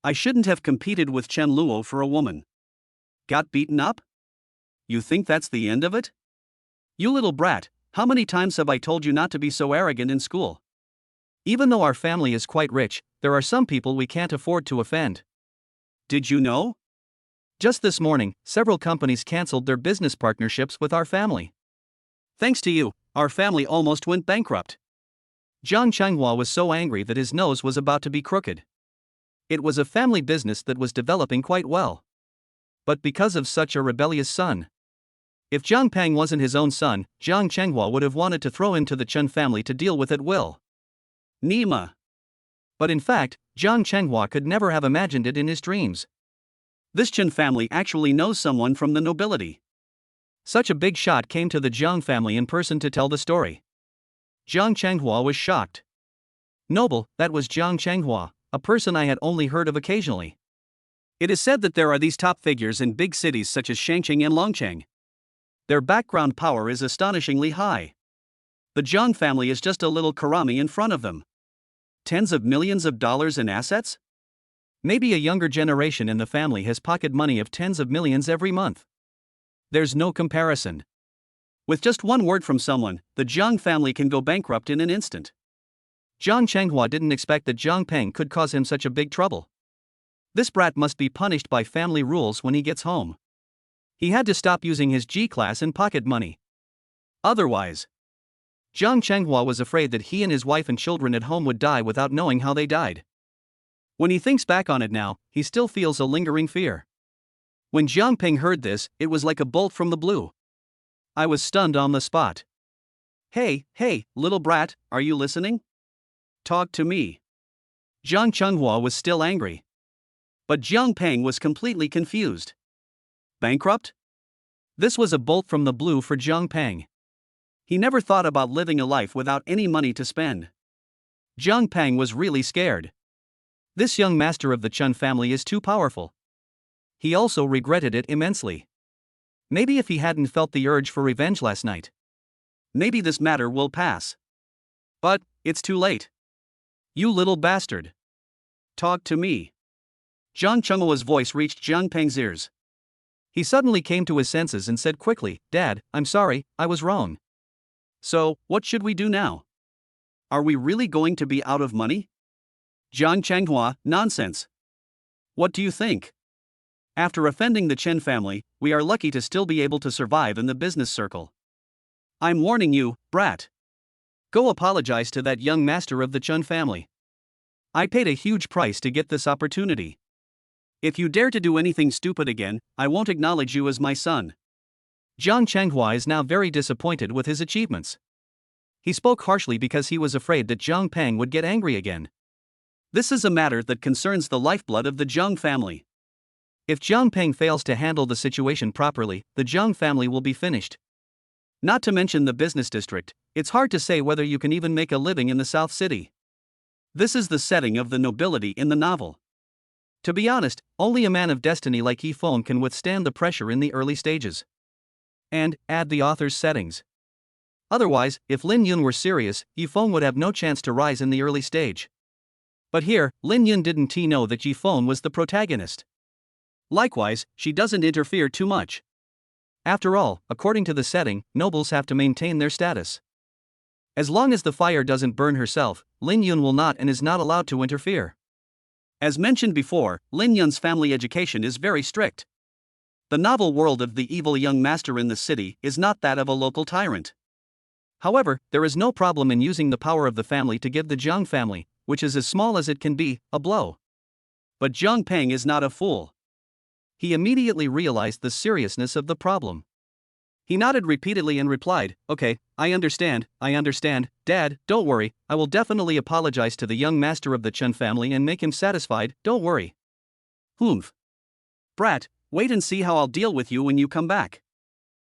I shouldn't have competed with Chen Luo for a woman. Got beaten up? You think that's the end of it? You little brat, how many times have I told you not to be so arrogant in school? Even though our family is quite rich, there are some people we can't afford to offend. Did you know? Just this morning, several companies canceled their business partnerships with our family. Thanks to you, our family almost went bankrupt." Zhang Xiaoingua was so angry that his nose was about to be crooked. It was a family business that was developing quite well. But because of such a rebellious son. If Zhang Peng wasn't his own son, Zhang Xiaoingua would have wanted to throw him to the Chen family to deal with at will. Nima. But in fact, Zhang Xiaoingua could never have imagined it in his dreams. This Chen family actually knows someone from the nobility. Such a big shot came to the Zhang family in person to tell the story. Zhang Xiaoingua was shocked. Noble, that was Zhang Xiaoingua, a person I had only heard of occasionally. It is said that there are these top figures in big cities such as Shangqing and Longcheng. Their background power is astonishingly high. The Zhang family is just a little karami in front of them. Tens of millions of dollars in assets? Maybe a younger generation in the family has pocket money of tens of millions every month. There's no comparison. With just one word from someone, the Zhang family can go bankrupt in an instant. Zhang Xiaoingua didn't expect that Zhang Peng could cause him such a big trouble. This brat must be punished by family rules when he gets home. He had to stop using his G-class and pocket money. Otherwise, Zhang Chenghua was afraid that he and his wife and children at home would die without knowing how they died. When he thinks back on it now, he still feels a lingering fear. When Jiang Peng heard this, it was like a bolt from the blue. I was stunned on the spot. Hey, little brat, are you listening? Talk to me. Zhang Chenghua was still angry. But Jiang Peng was completely confused. Bankrupt? This was a bolt from the blue for Jiang Peng. He never thought about living a life without any money to spend. Jiang Peng was really scared. This young master of the Chun family is too powerful. He also regretted it immensely. Maybe if he hadn't felt the urge for revenge last night, maybe this matter will pass. But it's too late. You little bastard. Talk to me. Zhang Chenghua's voice reached Jiang Peng's ears. He suddenly came to his senses and said quickly, Dad, I'm sorry, I was wrong. So, what should we do now? Are we really going to be out of money? Zhang Chenghua, nonsense. What do you think? After offending the Chen family, we are lucky to still be able to survive in the business circle. I'm warning you, brat. Go apologize to that young master of the Chun family. I paid a huge price to get this opportunity. If you dare to do anything stupid again, I won't acknowledge you as my son. Zhang Chenghua is now very disappointed with his achievements. He spoke harshly because he was afraid that Jiang Peng would get angry again. This is a matter that concerns the lifeblood of the Zhang family. If Jiang Peng fails to handle the situation properly, the Zhang family will be finished. Not to mention the business district, it's hard to say whether you can even make a living in the South City. This is the setting of the nobility in the novel. To be honest, only a man of destiny like Yifeng can withstand the pressure in the early stages. And add the author's settings. Otherwise, if Lin Yun were serious, Yifeng would have no chance to rise in the early stage. But here, Lin Yun didn't know that Yifeng was the protagonist. Likewise, she doesn't interfere too much. After all, according to the setting, nobles have to maintain their status. As long as the fire doesn't burn herself, Lin Yun will not and is not allowed to interfere. As mentioned before, Lin Yun's family education is very strict. The novel world of the evil young master in the city is not that of a local tyrant. However, there is no problem in using the power of the family to give the Zhang family, which is as small as it can be, a blow. But Jiang Peng is not a fool. He immediately realized the seriousness of the problem. He nodded repeatedly and replied, Okay, I understand, Dad, don't worry, I will definitely apologize to the young master of the Chun family and make him satisfied, don't worry. Humph. Brat, wait and see how I'll deal with you when you come back.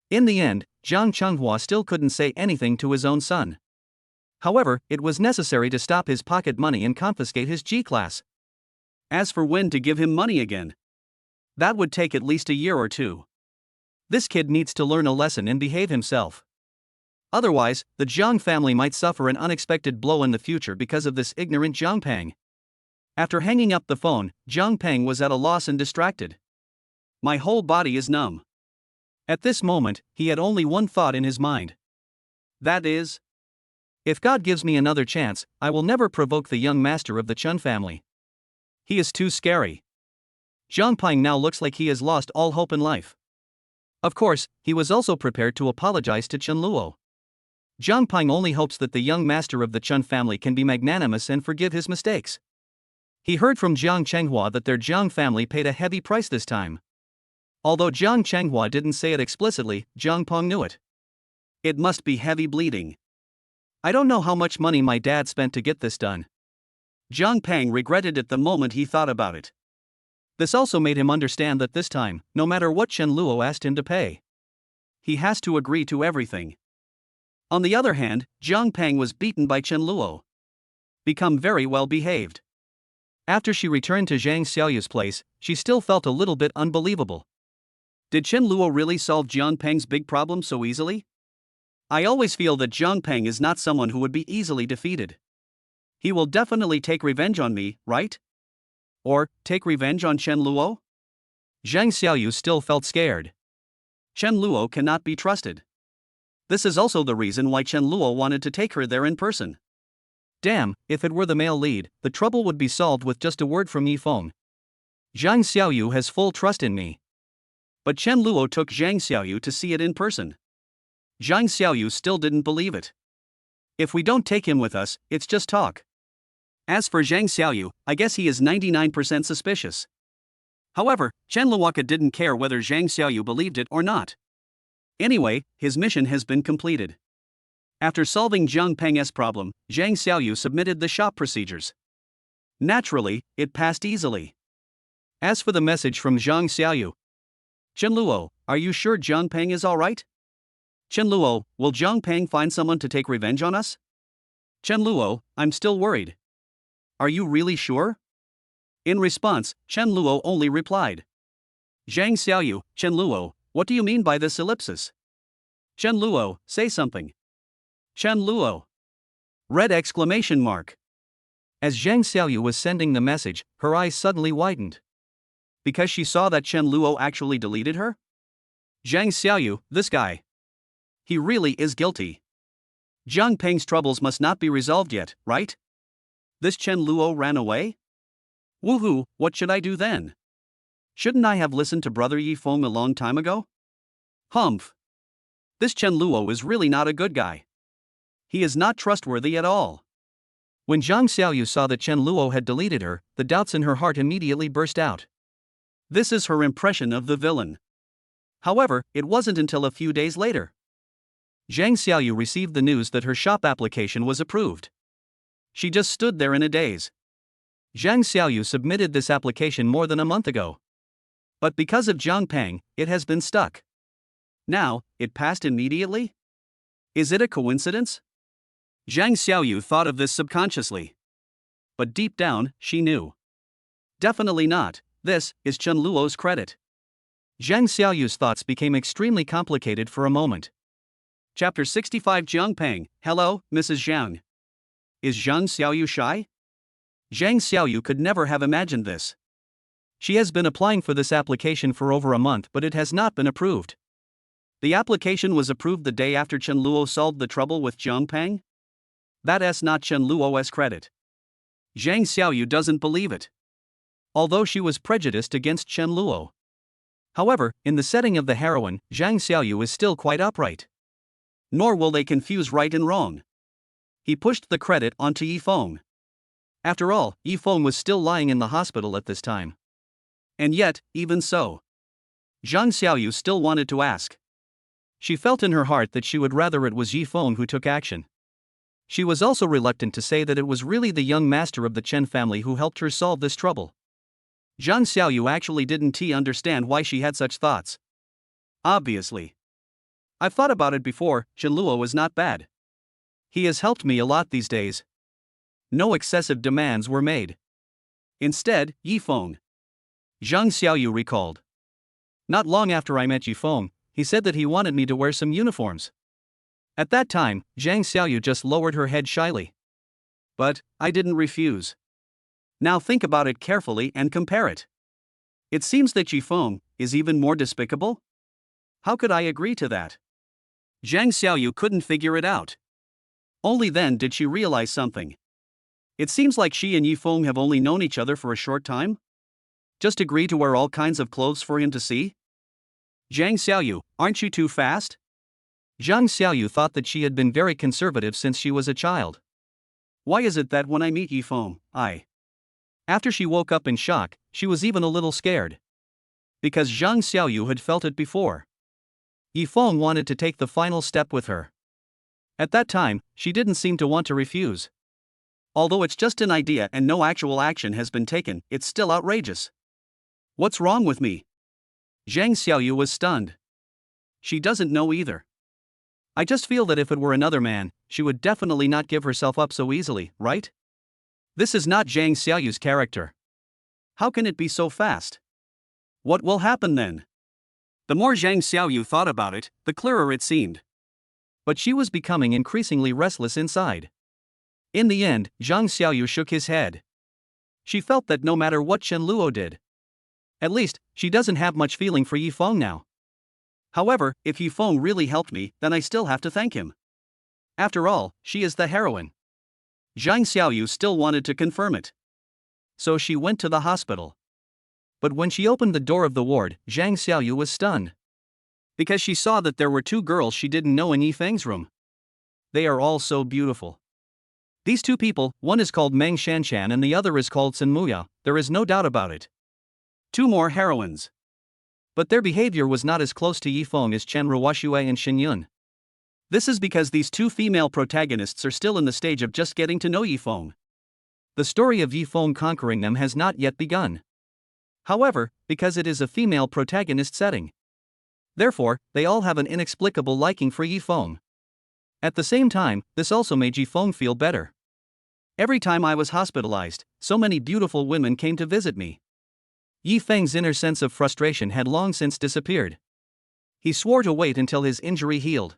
In the end, Zhang Chenghua still couldn't say anything to his own son. However, it was necessary to stop his pocket money and confiscate his G-class. As for when to give him money again, that would take at least a year or two. This kid needs to learn a lesson and behave himself. Otherwise, the Zhang family might suffer an unexpected blow in the future because of this ignorant Jiang Peng. After hanging up the phone, Jiang Peng was at a loss and distracted. My whole body is numb. At this moment, he had only one thought in his mind. That is, if God gives me another chance, I will never provoke the young master of the Chun family. He is too scary. Jiang Peng now looks like he has lost all hope in life. Of course, he was also prepared to apologize to Chen Luo. Jiang Peng only hopes that the young master of the Chun family can be magnanimous and forgive his mistakes. He heard from Zhang Chenghua that their Zhang family paid a heavy price this time. Although Zhang Chenghua didn't say it explicitly, Jiang Peng knew it. It must be heavy bleeding. I don't know how much money my dad spent to get this done. Jiang Peng regretted it the moment he thought about it. This also made him understand that this time, no matter what Chen Luo asked him to pay, he has to agree to everything. On the other hand, Jiang Peng was beaten by Chen Luo. Become very well behaved. After she returned to Zhang Xiaoyu's place, she still felt a little bit unbelievable. Did Chen Luo really solve Jiang Peng's big problem so easily? I always feel that Jiang Peng is not someone who would be easily defeated. He will definitely take revenge on me, right? Or, take revenge on Chen Luo? Zhang Xiaoyu still felt scared. Chen Luo cannot be trusted. This is also the reason why Chen Luo wanted to take her there in person. Damn, if it were the male lead, the trouble would be solved with just a word from Yifeng. Zhang Xiaoyu has full trust in me. But Chen Luo took Zhang Xiaoyu to see it in person. Zhang Xiaoyu still didn't believe it. If we don't take him with us, it's just talk. As for Zhang Xiaoyu, I guess he is 99% suspicious. However, Chen Luoka didn't care whether Zhang Xiaoyu believed it or not. Anyway, his mission has been completed. After solving Zhang Peng's problem, Zhang Xiaoyu submitted the shop procedures. Naturally, it passed easily. As for the message from Zhang Xiaoyu, Chen Luo, are you sure Zhang Peng is alright? Chen Luo, will Zhang Peng find someone to take revenge on us? Chen Luo, I'm still worried. Are you really sure? In response, Chen Luo only replied. Zhang Xiaoyu, Chen Luo, what do you mean by this ellipsis? Chen Luo, say something. Chen Luo. Red exclamation mark. As Zhang Xiaoyu was sending the message, her eyes suddenly widened. Because she saw that Chen Luo actually deleted her? Zhang Xiaoyu, this guy. He really is guilty. Zhang Peng's troubles must not be resolved yet, right? This Chen Luo ran away? Woohoo, what should I do then? Shouldn't I have listened to Brother Yi Feng a long time ago? Humph. This Chen Luo is really not a good guy. He is not trustworthy at all. When Zhang Xiaoyu saw that Chen Luo had deleted her, the doubts in her heart immediately burst out. This is her impression of the villain. However, it wasn't until a few days later. Zhang Xiaoyu received the news that her shop application was approved. She just stood there in a daze. Zhang Xiaoyu submitted this application more than a month ago. But because of Zhang Peng, it has been stuck. Now, it passed immediately? Is it a coincidence? Zhang Xiaoyu thought of this subconsciously. But deep down, she knew. Definitely not, this is Chen Luo's credit. Zhang Xiaoyu's thoughts became extremely complicated for a moment. Chapter 65 Zhang Peng, hello, Mrs. Zhang. Is Zhang Xiaoyu shy? Zhang Xiaoyu could never have imagined this. She has been applying for this application for over a month, but it has not been approved. The application was approved the day after Chen Luo solved the trouble with Zhang Peng? That's not Chen Luo's credit. Zhang Xiaoyu doesn't believe it. Although she was prejudiced against Chen Luo. However, in the setting of the heroine, Zhang Xiaoyu is still quite upright. Nor will they confuse right and wrong. He pushed the credit onto Yi Feng. After all, Yi Feng was still lying in the hospital at this time. And yet, even so, Zhang Xiaoyu still wanted to ask. She felt in her heart that she would rather it was Yi Feng who took action. She was also reluctant to say that it was really the young master of the Chen family who helped her solve this trouble. Zhang Xiaoyu actually didn't understand why she had such thoughts. Obviously. I've thought about it before, Chen Luo was not bad. He has helped me a lot these days. No excessive demands were made. Instead, Yi Feng. Zhang Xiaoyu recalled. Not long after I met Yi Feng, he said that he wanted me to wear some uniforms. At that time, Zhang Xiaoyu just lowered her head shyly. But I didn't refuse. Now think about it carefully and compare it. It seems that Yi Feng is even more despicable? How could I agree to that? Zhang Xiaoyu couldn't figure it out. Only then did she realize something. It seems like she and Yi Feng have only known each other for a short time? Just agree to wear all kinds of clothes for him to see? Zhang Xiaoyu, aren't you too fast? Zhang Xiaoyu thought that she had been very conservative since she was a child. Why is it that when I meet Yi Feng, After she woke up in shock, she was even a little scared. Because Zhang Xiaoyu had felt it before. Yi Feng wanted to take the final step with her. At that time, she didn't seem to want to refuse. Although it's just an idea and no actual action has been taken, it's still outrageous. What's wrong with me? Zhang Xiaoyu was stunned. She doesn't know either. I just feel that if it were another man, she would definitely not give herself up so easily, right? This is not Zhang Xiaoyu's character. How can it be so fast? What will happen then? The more Zhang Xiaoyu thought about it, the clearer it seemed. But she was becoming increasingly restless inside. In the end, Zhang Xiaoyu shook his head. She felt that no matter what Chen Luo did, at least, she doesn't have much feeling for Yi Feng now. However, if Yi Feng really helped me, then I still have to thank him. After all, she is the heroine. Zhang Xiaoyu still wanted to confirm it. So she went to the hospital. But when she opened the door of the ward, Zhang Xiaoyu was stunned. Because she saw that there were two girls she didn't know in Yi Feng's room. They are all so beautiful. These two people, one is called Meng Shanchan and the other is called Xiaoingua, there is no doubt about it. Two more heroines. But their behavior was not as close to Yifeng as Chen Ruoxue and Lin Yun. This is because these two female protagonists are still in the stage of just getting to know Yifeng. The story of Yifeng conquering them has not yet begun. However, because it is a female protagonist setting, therefore, they all have an inexplicable liking for Yifeng. At the same time, this also made Yifeng feel better. Every time I was hospitalized, so many beautiful women came to visit me. Yifeng's inner sense of frustration had long since disappeared. He swore to wait until his injury healed.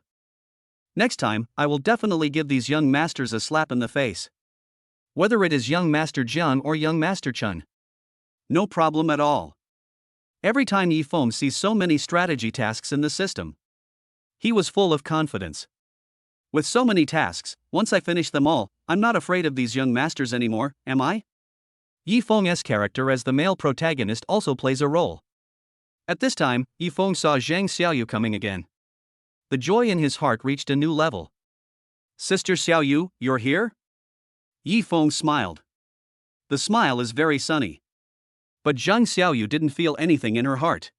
Next time, I will definitely give these young masters a slap in the face. Whether it is young Master Jiang or young Master Chun. No problem at all. Every time Yifeng sees so many strategy tasks in the system, he was full of confidence. With so many tasks, once I finish them all, I'm not afraid of these young masters anymore, am I? Yifeng's character as the male protagonist also plays a role. At this time, Yifeng saw Zhang Xiaoyu coming again. The joy in his heart reached a new level. Sister Xiaoyu, you're here? Yifeng smiled. The smile is very sunny. But Zhang Xiaoyu didn't feel anything in her heart.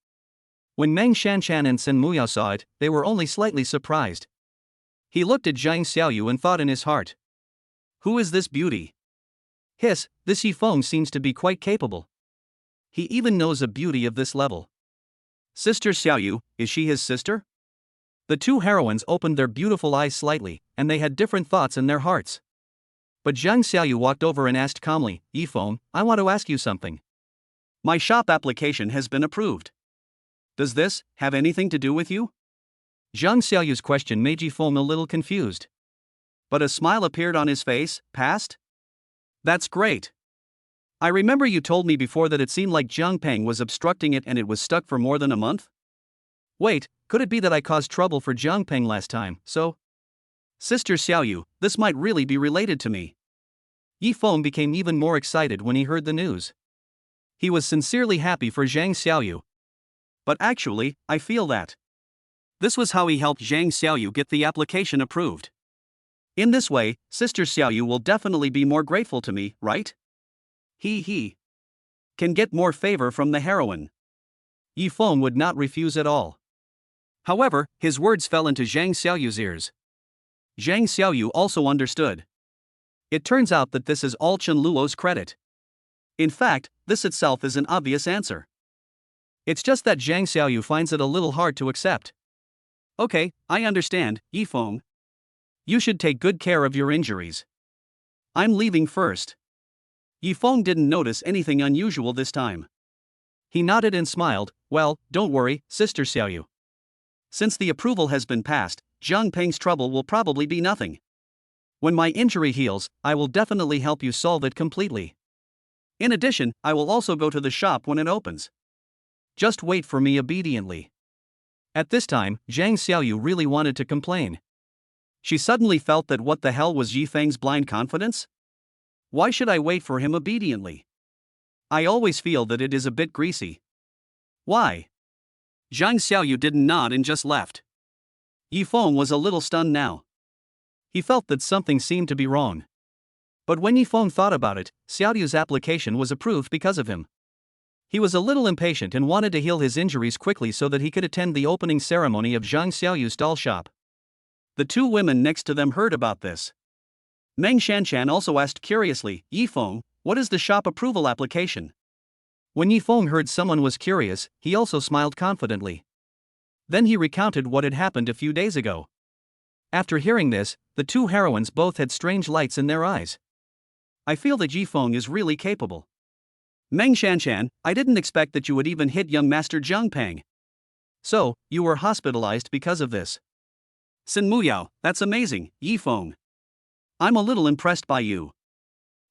When Meng Shanchan and Xiaoingua saw it, they were only slightly surprised. He looked at Zhang Xiaoyu and thought in his heart, who is this beauty? This Yifeng seems to be quite capable. He even knows a beauty of this level. Sister Xiaoyu, is she his sister? The two heroines opened their beautiful eyes slightly, and they had different thoughts in their hearts. But Zhang Xiaoyu walked over and asked calmly, Yifeng, I want to ask you something. My shop application has been approved. Does this have anything to do with you? Zhang Xiaoyu's question made Yifeng a little confused. But a smile appeared on his face. Passed? That's great. I remember you told me before that it seemed like Jiang Peng was obstructing it and it was stuck for more than a month? Wait, could it be that I caused trouble for Jiang Peng last time, so? Sister Xiaoyu, this might really be related to me. Yifeng became even more excited when he heard the news. He was sincerely happy for Zhang Xiaoyu. But actually, I feel that this was how he helped Zhang Xiaoyu get the application approved. In this way, Sister Xiaoyu will definitely be more grateful to me, right? He can get more favor from the heroine. Yifeng would not refuse at all. However, his words fell into Zhang Xiaoyu's ears. Zhang Xiaoyu also understood. It turns out that this is all Chen Luo's credit. In fact, this itself is an obvious answer. It's just that Zhang Xiaoyu finds it a little hard to accept. Okay, I understand, Yifeng. You should take good care of your injuries. I'm leaving first. Yifeng didn't notice anything unusual this time. He nodded and smiled. Well, don't worry, Sister Xiaoyu. Since the approval has been passed, Jiang Peng's trouble will probably be nothing. When my injury heals, I will definitely help you solve it completely. In addition, I will also go to the shop when it opens. Just wait for me obediently. At this time, Zhang Xiaoyu really wanted to complain. She suddenly felt that what the hell was Yifeng's blind confidence? Why should I wait for him obediently? I always feel that it is a bit greasy. Why? Zhang Xiaoyu didn't nod and just left. Yifeng was a little stunned now. He felt that something seemed to be wrong. But when Yifeng thought about it, Xiaoyu's application was approved because of him. He was a little impatient and wanted to heal his injuries quickly so that he could attend the opening ceremony of Zhang Xiaoyu's doll shop. The two women next to them heard about this. Meng Shanchan also asked curiously, Yifeng, what is the shop approval application? When Yifeng heard someone was curious, he also smiled confidently. Then he recounted what had happened a few days ago. After hearing this, the two heroines both had strange lights in their eyes. I feel that Yifeng is really capable. Meng Shanchan, I didn't expect that you would even hit young Master Jiang Peng. So, you were hospitalized because of this. Sin Muyao, that's amazing, Yifeng. I'm a little impressed by you.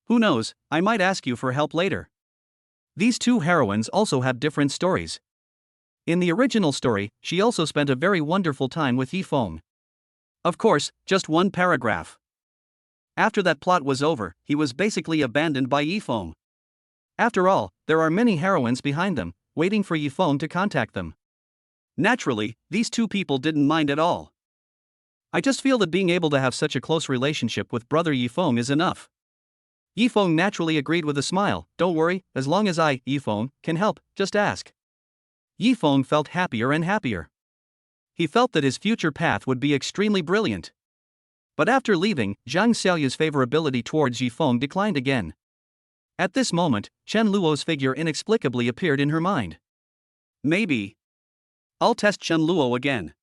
Who knows, I might ask you for help later. These two heroines also have different stories. In the original story, she also spent a very wonderful time with Yifeng. Of course, just one paragraph. After that plot was over, he was basically abandoned by Yifeng. After all, there are many heroines behind them, waiting for Yifeng to contact them. Naturally, these two people didn't mind at all. I just feel that being able to have such a close relationship with brother Yifeng is enough. Yifeng naturally agreed with a smile. Don't worry, as long as I, Yifeng, can help, just ask. Yifeng felt happier and happier. He felt that his future path would be extremely brilliant. But after leaving, Zhang Xiaoyu's favorability towards Yifeng declined again. At this moment, Chen Luo's figure inexplicably appeared in her mind. Maybe I'll test Chen Luo again.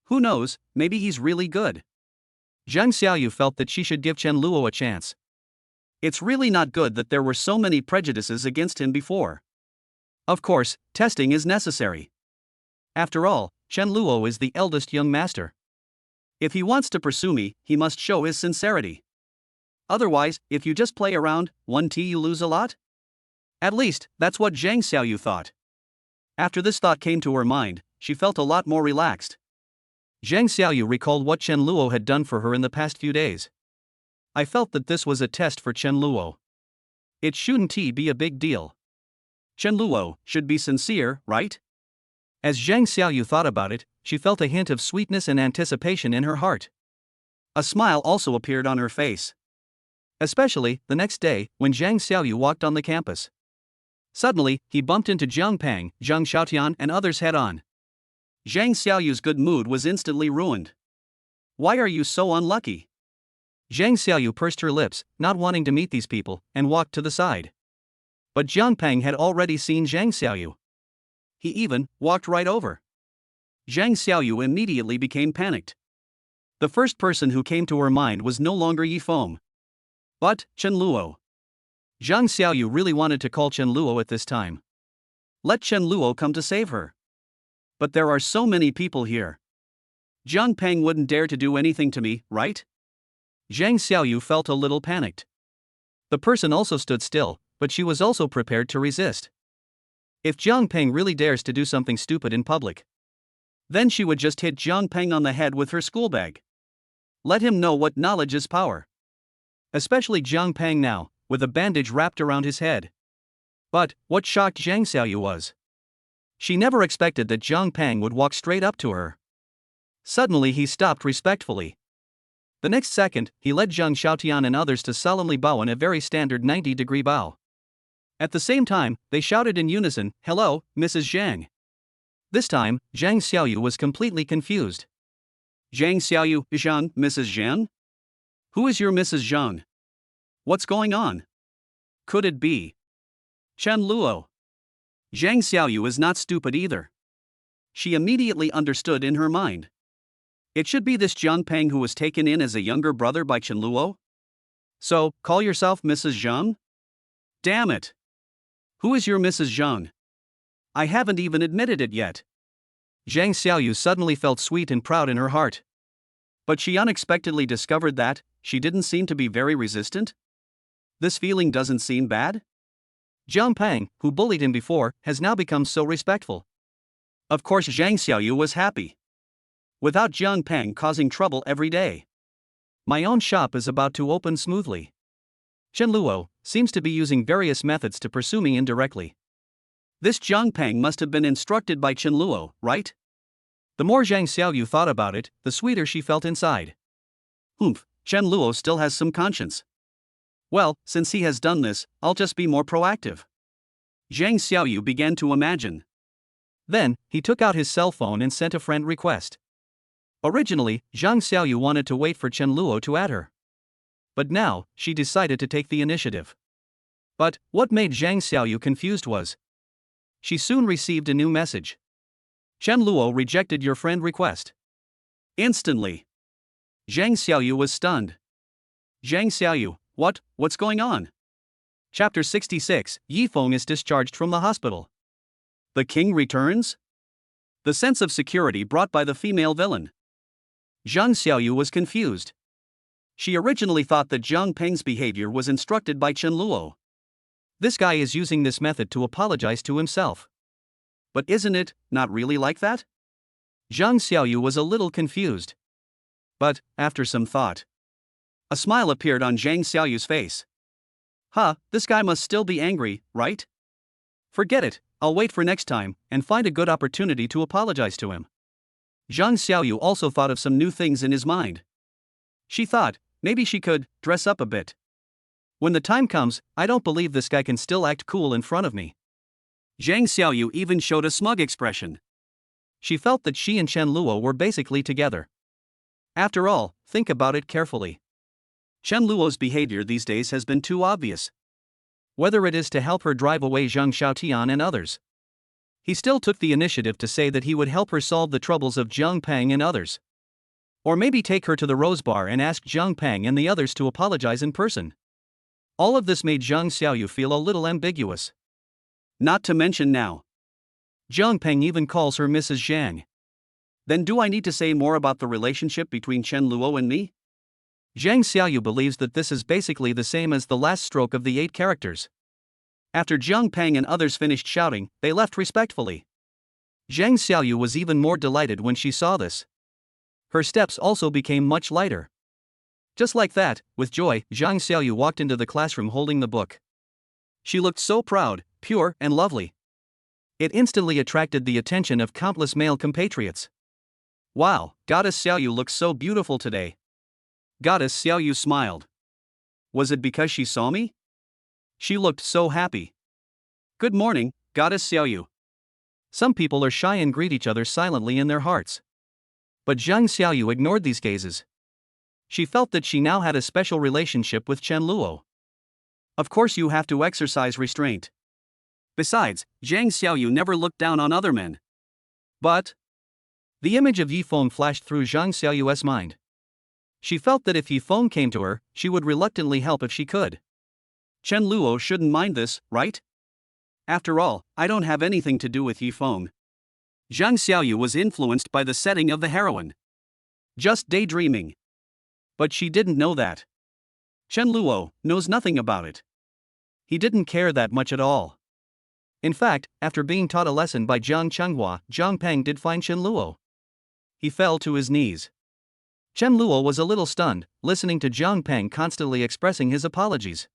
Who knows, maybe he's really good. Zhang Xiaoyu felt that she should give Chen Luo a chance. It's really not good that there were so many prejudices against him before. Of course, testing is necessary. After all, Chen Luo is the eldest young master. If he wants to pursue me, he must show his sincerity. Otherwise, if you just play around, you lose a lot? At least, that's what Zhang Xiaoyu thought. After this thought came to her mind, she felt a lot more relaxed. Zhang Xiaoyu recalled what Chen Luo had done for her in the past few days. I felt that this was a test for Chen Luo. It shouldn't be a big deal. Chen Luo should be sincere, right? As Zhang Xiaoyu thought about it, she felt a hint of sweetness and anticipation in her heart. A smile also appeared on her face. Especially, the next day, when Zhang Xiaoyu walked on the campus. Suddenly, he bumped into Zhang Peng, Zhang Xiaotian and others head-on. Zhang Xiaoyu's good mood was instantly ruined. Why are you so unlucky? Zhang Xiaoyu pursed her lips, not wanting to meet these people, and walked to the side. But Zhang Peng had already seen Zhang Xiaoyu. He even walked right over. Zhang Xiaoyu immediately became panicked. The first person who came to her mind was no longer Yifeng, but Chen Luo. Zhang Xiaoyu really wanted to call Chen Luo at this time. Let Chen Luo come to save her. But there are so many people here. Zhang Peng wouldn't dare to do anything to me, right? Zhang Xiaoyu felt a little panicked. The person also stood still, but she was also prepared to resist. If Zhang Peng really dares to do something stupid in public, then she would just hit Zhang Peng on the head with her school bag. Let him know what knowledge is power. Especially Zhang Peng now, with a bandage wrapped around his head. But what shocked Zhang Xiaoyu was, she never expected that Zhang Peng would walk straight up to her. Suddenly he stopped respectfully. The next second, he led Zhang Xiaotian and others to solemnly bow in a very standard 90-degree bow. At the same time, they shouted in unison, "Hello, Mrs. Zhang." This time, Zhang Xiaoyu was completely confused. Zhang Xiaoyu, Zhang, Mrs. Zhang? Who is your Mrs. Zhang? What's going on? Could it be Chen Luo? Zhang Xiaoyu is not stupid either. She immediately understood in her mind. It should be this Zhang Peng who was taken in as a younger brother by Chen Luo? So, call yourself Mrs. Zhang? Damn it! Who is your Mrs. Zhang? I haven't even admitted it yet. Zhang Xiaoyu suddenly felt sweet and proud in her heart. But she unexpectedly discovered that she didn't seem to be very resistant. This feeling doesn't seem bad. Zhang Peng, who bullied him before, has now become so respectful. Of course Zhang Xiaoyu was happy. Without Zhang Peng causing trouble every day, my own shop is about to open smoothly. Chen Luo seems to be using various methods to pursue me indirectly. This Zhang Peng must have been instructed by Chen Luo, right? The more Zhang Xiaoyu thought about it, the sweeter she felt inside. Chen Luo still has some conscience. Well, since he has done this, I'll just be more proactive. Zhang Xiaoyu began to imagine. Then, he took out his cell phone and sent a friend request. Originally, Zhang Xiaoyu wanted to wait for Chen Luo to add her. But now, she decided to take the initiative. But, what made Zhang Xiaoyu confused was, she soon received a new message. Chen Luo rejected your friend request. Instantly. Zhang Xiaoyu was stunned. Zhang Xiaoyu, what's going on? Chapter 66, Yifeng is discharged from the hospital. The king returns? The sense of security brought by the female villain. Zhang Xiaoyu was confused. She originally thought that Zhang Peng's behavior was instructed by Chen Luo. This guy is using this method to apologize to himself. But isn't it not really like that? Zhang Xiaoyu was a little confused. But, after some thought, a smile appeared on Zhang Xiaoyu's face. This guy must still be angry, right? Forget it, I'll wait for next time, and find a good opportunity to apologize to him. Zhang Xiaoyu also thought of some new things in his mind. She thought, maybe she could dress up a bit. When the time comes, I don't believe this guy can still act cool in front of me. Zhang Xiaoyu even showed a smug expression. She felt that she and Chen Luo were basically together. After all, think about it carefully. Chen Luo's behavior these days has been too obvious. Whether it is to help her drive away Zhang Xiaotian and others. He still took the initiative to say that he would help her solve the troubles of Zhang Peng and others. Or maybe take her to the Rose Bar and ask Zhang Peng and the others to apologize in person. All of this made Zhang Xiaoyu feel a little ambiguous. Not to mention now, Zhang Peng even calls her Mrs. Zhang. Then do I need to say more about the relationship between Chen Luo and me? Zhang Xiaoyu believes that this is basically the same as the last stroke of the 8 characters. After Zhang Peng and others finished shouting, they left respectfully. Zhang Xiaoyu was even more delighted when she saw this. Her steps also became much lighter. Just like that, with joy, Zhang Xiaoyu walked into the classroom holding the book. She looked so proud, pure, and lovely. It instantly attracted the attention of countless male compatriots. Wow, Goddess Xiaoyu looks so beautiful today. Goddess Xiaoyu smiled. Was it because she saw me? She looked so happy. Good morning, Goddess Xiaoyu. Some people are shy and greet each other silently in their hearts. But Zhang Xiaoyu ignored these gazes. She felt that she now had a special relationship with Chen Luo. Of course you have to exercise restraint. Besides, Zhang Xiaoyu never looked down on other men. But the image of Yifeng flashed through Zhang Xiaoyu's mind. She felt that if Yifeng came to her, she would reluctantly help if she could. Chen Luo shouldn't mind this, right? After all, I don't have anything to do with Yifeng. Zhang Xiaoyu was influenced by the setting of the heroine. Just daydreaming. But she didn't know that. Chen Luo knows nothing about it. He didn't care that much at all. In fact, after being taught a lesson by Xiaoingua, Zhang Peng did find Chen Luo. He fell to his knees. Chen Luo was a little stunned, listening to Zhang Peng constantly expressing his apologies.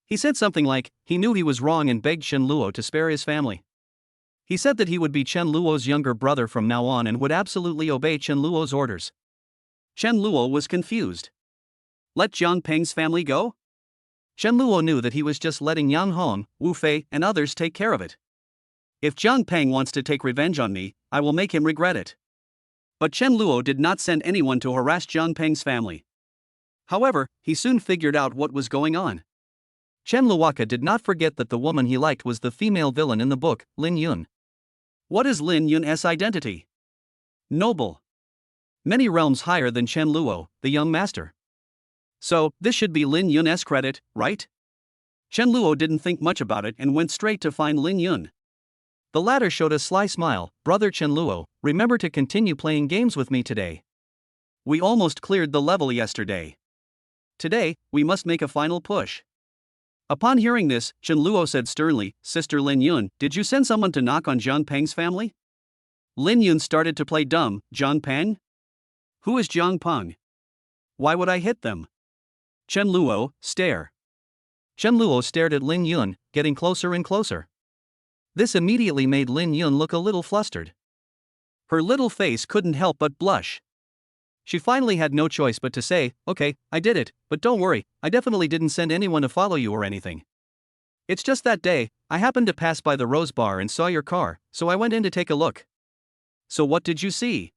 He said something like, he knew he was wrong and begged Chen Luo to spare his family. He said that he would be Chen Luo's younger brother from now on and would absolutely obey Chen Luo's orders. Chen Luo was confused. Let Zhang Peng's family go? Chen Luo knew that he was just letting Yang Hong, Wu Fei, and others take care of it. If Zhang Peng wants to take revenge on me, I will make him regret it. But Chen Luo did not send anyone to harass Zhang Peng's family. However, he soon figured out what was going on. Chen Luoka did not forget that the woman he liked was the female villain in the book, Lin Yun. What is Lin Yun's identity? Noble. Many realms higher than Chen Luo, the young master. So, this should be Lin Yun's credit, right? Chen Luo didn't think much about it and went straight to find Lin Yun. The latter showed a sly smile. Brother Chen Luo, remember to continue playing games with me today. We almost cleared the level yesterday. Today, we must make a final push. Upon hearing this, Chen Luo said sternly, Sister Lin Yun, did you send someone to knock on Zhang Peng's family? Lin Yun started to play dumb. Zhang Peng? Who is Zhang Peng? Why would I hit them? Chen Luo, stare. Chen Luo stared at Lin Yun, getting closer and closer. This immediately made Lin Yun look a little flustered. Her little face couldn't help but blush. She finally had no choice but to say, okay, I did it, but don't worry, I definitely didn't send anyone to follow you or anything. It's just that day, I happened to pass by the Rose Bar and saw your car, so I went in to take a look. So what did you see?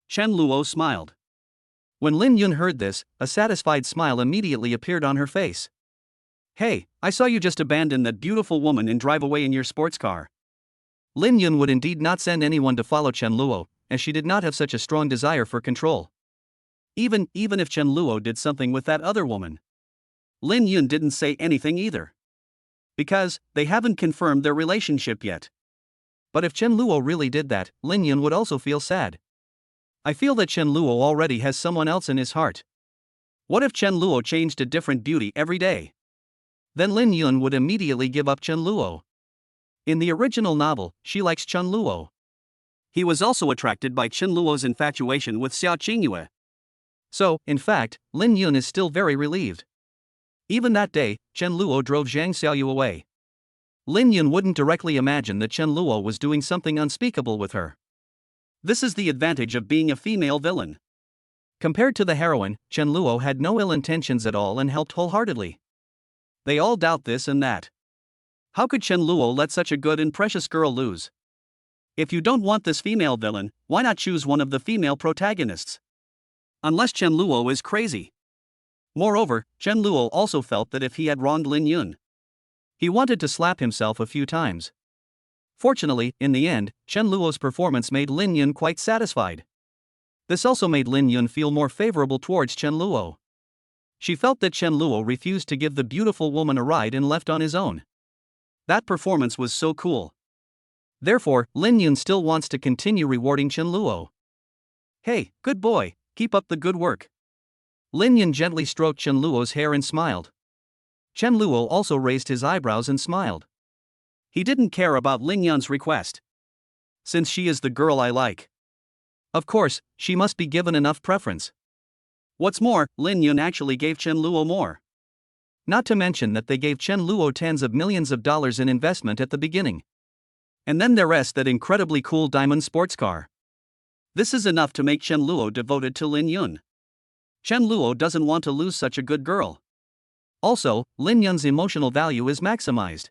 Chen Luo smiled. When Lin Yun heard this, a satisfied smile immediately appeared on her face. Hey, I saw you just abandon that beautiful woman and drive away in your sports car. Lin Yun would indeed not send anyone to follow Chen Luo, as she did not have such a strong desire for control. Even if Chen Luo did something with that other woman. Lin Yun didn't say anything either. Because, they haven't confirmed their relationship yet. But if Chen Luo really did that, Lin Yun would also feel sad. I feel that Chen Luo already has someone else in his heart. What if Chen Luo changed a different beauty every day? Then Lin Yun would immediately give up Chen Luo. In the original novel, she likes Chen Luo. He was also attracted by Chen Luo's infatuation with Xiaoingua. So, in fact, Lin Yun is still very relieved. Even that day, Chen Luo drove Zhang Xiaoyu away. Lin Yun wouldn't directly imagine that Chen Luo was doing something unspeakable with her. This is the advantage of being a female villain. Compared to the heroine, Chen Luo had no ill intentions at all and helped wholeheartedly. They all doubt this and that. How could Chen Luo let such a good and precious girl lose? If you don't want this female villain, why not choose one of the female protagonists? Unless Chen Luo is crazy. Moreover, Chen Luo also felt that if he had wronged Lin Yun, he wanted to slap himself a few times. Fortunately, in the end, Chen Luo's performance made Lin Yun quite satisfied. This also made Lin Yun feel more favorable towards Chen Luo. She felt that Chen Luo refused to give the beautiful woman a ride and left on his own. That performance was so cool. Therefore, Lin Yun still wants to continue rewarding Chen Luo. Hey, good boy, keep up the good work. Lin Yun gently stroked Chen Luo's hair and smiled. Chen Luo also raised his eyebrows and smiled. He didn't care about Lin Yun's request. Since she is the girl I like. Of course, she must be given enough preference. What's more, Lin Yun actually gave Chen Luo more. Not to mention that they gave Chen Luo tens of millions of dollars in investment at the beginning. And then the rest that incredibly cool diamond sports car. This is enough to make Chen Luo devoted to Lin Yun. Chen Luo doesn't want to lose such a good girl. Also, Lin Yun's emotional value is maximized.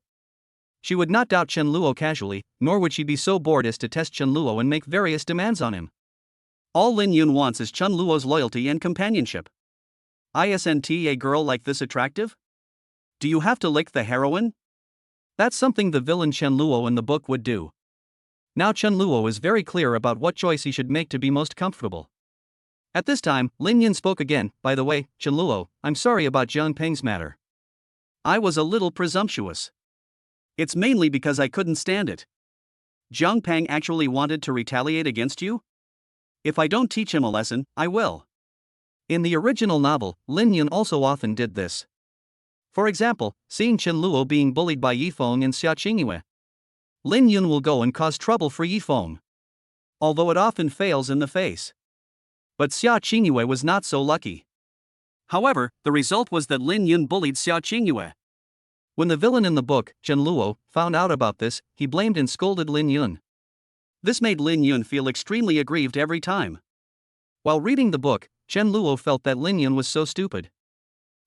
She would not doubt Chen Luo casually, nor would she be so bored as to test Chen Luo and make various demands on him. All Lin Yun wants is Chen Luo's loyalty and companionship. Isn't a girl like this attractive? Do you have to lick the heroine? That's something the villain Chen Luo in the book would do. Now Chen Luo is very clear about what choice he should make to be most comfortable. At this time, Lin Yun spoke again. By the way, Chen Luo, I'm sorry about Jiang Peng's matter. I was a little presumptuous. It's mainly because I couldn't stand it. Jiang Peng actually wanted to retaliate against you? If I don't teach him a lesson, I will. In the original novel, Lin Yun also often did this. For example, seeing Chen Luo being bullied by Yifeng and Xiaoingua, Lin Yun will go and cause trouble for Yifeng. Although it often fails in the face. But Xiaoingua was not so lucky. However, the result was that Lin Yun bullied Xiaoingua. When the villain in the book, Chen Luo, found out about this, he blamed and scolded Lin Yun. This made Lin Yun feel extremely aggrieved every time. While reading the book, Chen Luo felt that Lin Yun was so stupid.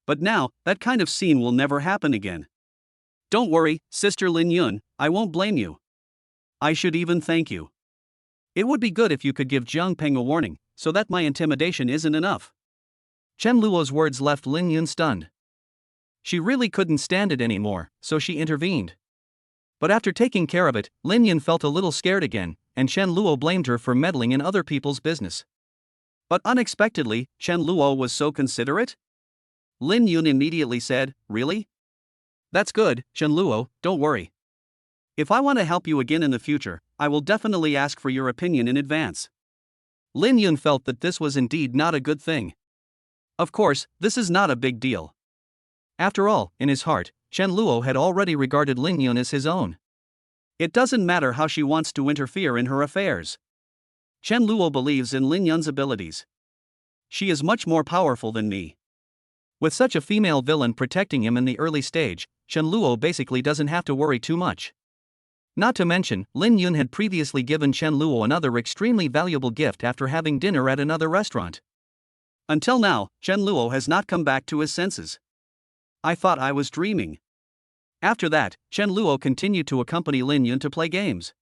But now, that kind of scene will never happen again. Don't worry, Sister Lin Yun, I won't blame you. I should even thank you. It would be good if you could give Jiang Peng a warning, so that my intimidation isn't enough. Chen Luo's words left Lin Yun stunned. She really couldn't stand it anymore, so she intervened. But after taking care of it, Lin Yun felt a little scared again, and Chen Luo blamed her for meddling in other people's business. But unexpectedly, Chen Luo was so considerate? Lin Yun immediately said, "Really? That's good, Chen Luo, don't worry. If I want to help you again in the future, I will definitely ask for your opinion in advance." Lin Yun felt that this was indeed not a good thing. Of course, this is not a big deal. After all, in his heart, Chen Luo had already regarded Lin Yun as his own. It doesn't matter how she wants to interfere in her affairs. Chen Luo believes in Lin Yun's abilities. She is much more powerful than me. With such a female villain protecting him in the early stage, Chen Luo basically doesn't have to worry too much. Not to mention, Lin Yun had previously given Chen Luo another extremely valuable gift after having dinner at another restaurant. Until now, Chen Luo has not come back to his senses. I thought I was dreaming. After that, Chen Luo continued to accompany Lin Yun to play games.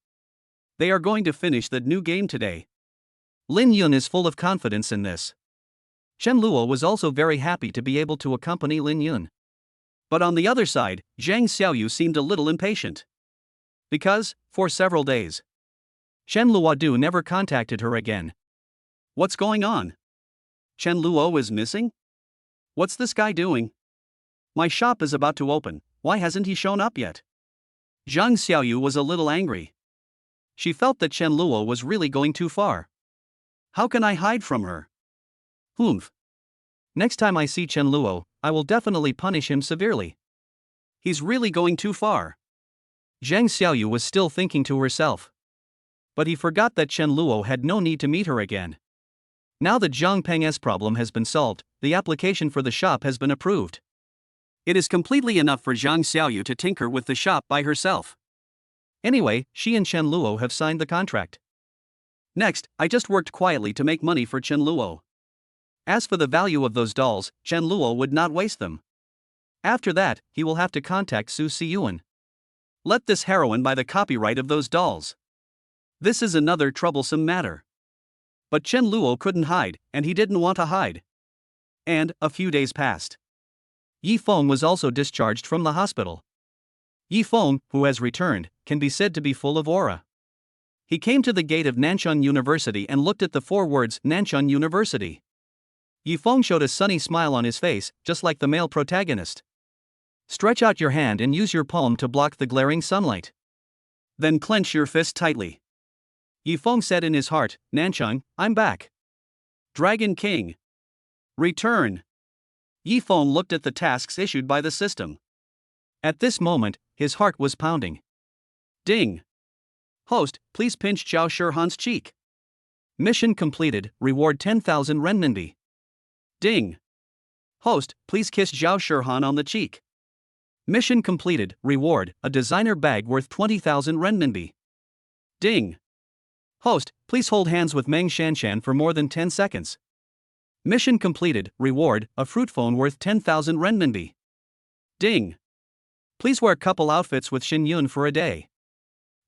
They are going to finish the new game today. Lin Yun is full of confidence in this. Chen Luo was also very happy to be able to accompany Lin Yun. But on the other side, Zhang Xiaoyu seemed a little impatient. Because, for several days, Chen Luodu never contacted her again. What's going on? Chen Luo is missing? What's this guy doing? My shop is about to open, why hasn't he shown up yet? Zhang Xiaoyu was a little angry. She felt that Chen Luo was really going too far. How can I hide from her? Humph. Next time I see Chen Luo, I will definitely punish him severely. He's really going too far. Zhang Xiaoyu was still thinking to herself. But he forgot that Chen Luo had no need to meet her again. Now that Jiang Peng's problem has been solved, the application for the shop has been approved. It is completely enough for Zhang Xiaoyu to tinker with the shop by herself. Anyway, she and Chen Luo have signed the contract. Next, I just worked quietly to make money for Chen Luo. As for the value of those dolls, Chen Luo would not waste them. After that, he will have to contact Su Siyuan. Let this heroine buy the copyright of those dolls. This is another troublesome matter. But Chen Luo couldn't hide, and he didn't want to hide. And, a few days passed. Yi Feng was also discharged from the hospital. Yi Feng, who has returned, can be said to be full of aura. He came to the gate of Nanchun University and looked at the 4 words Nanchun University. Yi Feng showed a sunny smile on his face, just like the male protagonist. Stretch out your hand and use your palm to block the glaring sunlight. Then clench your fist tightly. Yi Feng said in his heart, Nanchun, I'm back. Dragon King. Return. Yi Feng looked at the tasks issued by the system. At this moment, his heart was pounding. Ding. Host, please pinch Zhao Shihan's cheek. Mission completed, reward 10,000 renminbi. Ding. Host, please kiss Zhao Shihan on the cheek. Mission completed, reward, a designer bag worth 20,000 renminbi. Ding. Host, please hold hands with Meng Shanshan for more than 10 seconds. Mission completed, reward, a fruit phone worth 10,000 renminbi. Ding. Please wear couple outfits with Lin Yun for a day.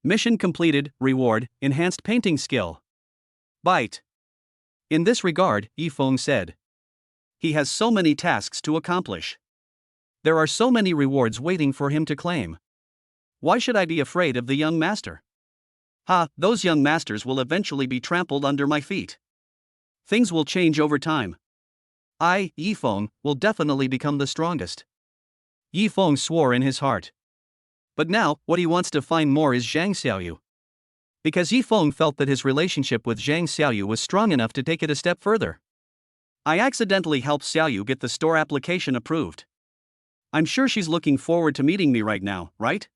Mission completed, reward, enhanced painting skill. Bite. In this regard, Yi Feng said. He has so many tasks to accomplish. There are so many rewards waiting for him to claim. Why should I be afraid of the young master? Ha, those young masters will eventually be trampled under my feet. Things will change over time. I, Yi Feng, will definitely become the strongest. Yi Feng swore in his heart. But now, what he wants to find more is Zhang Xiaoyu. Because Yi Feng felt that his relationship with Zhang Xiaoyu was strong enough to take it a step further. I accidentally helped Xiaoyu get the store application approved. I'm sure she's looking forward to meeting me right now, right?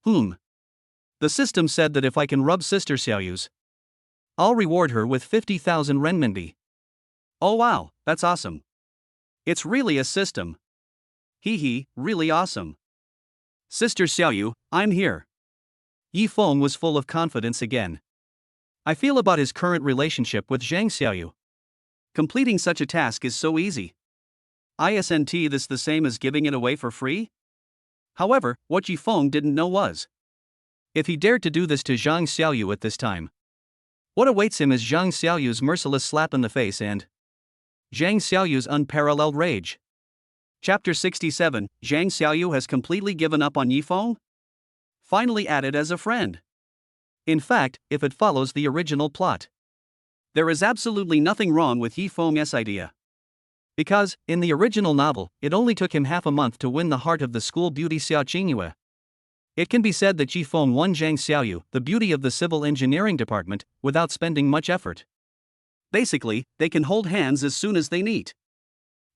The system said that if I can rub Sister Xiaoyu's, I'll reward her with 50,000 renminbi. Oh wow, that's awesome. It's really a system. Hee, really awesome. Sister Xiaoyu, I'm here. Yi Feng was full of confidence again. I feel about his current relationship with Zhang Xiaoyu. Completing such a task is so easy. Isn't this the same as giving it away for free? However, what Yi Feng didn't know was, if he dared to do this to Zhang Xiaoyu at this time, what awaits him is Zhang Xiaoyu's merciless slap in the face and Zhang Xiaoyu's unparalleled rage. Chapter 67, Zhang Xiaoyu has completely given up on Yi Feng? Finally added as a friend. In fact, if it follows the original plot, there is absolutely nothing wrong with Yi Feng's idea. Because, in the original novel, it only took him half a month to win the heart of the school beauty Xiaoingua. It can be said that Yi Feng won Zhang Xiaoyu, the beauty of the civil engineering department, without spending much effort. Basically, they can hold hands as soon as they meet.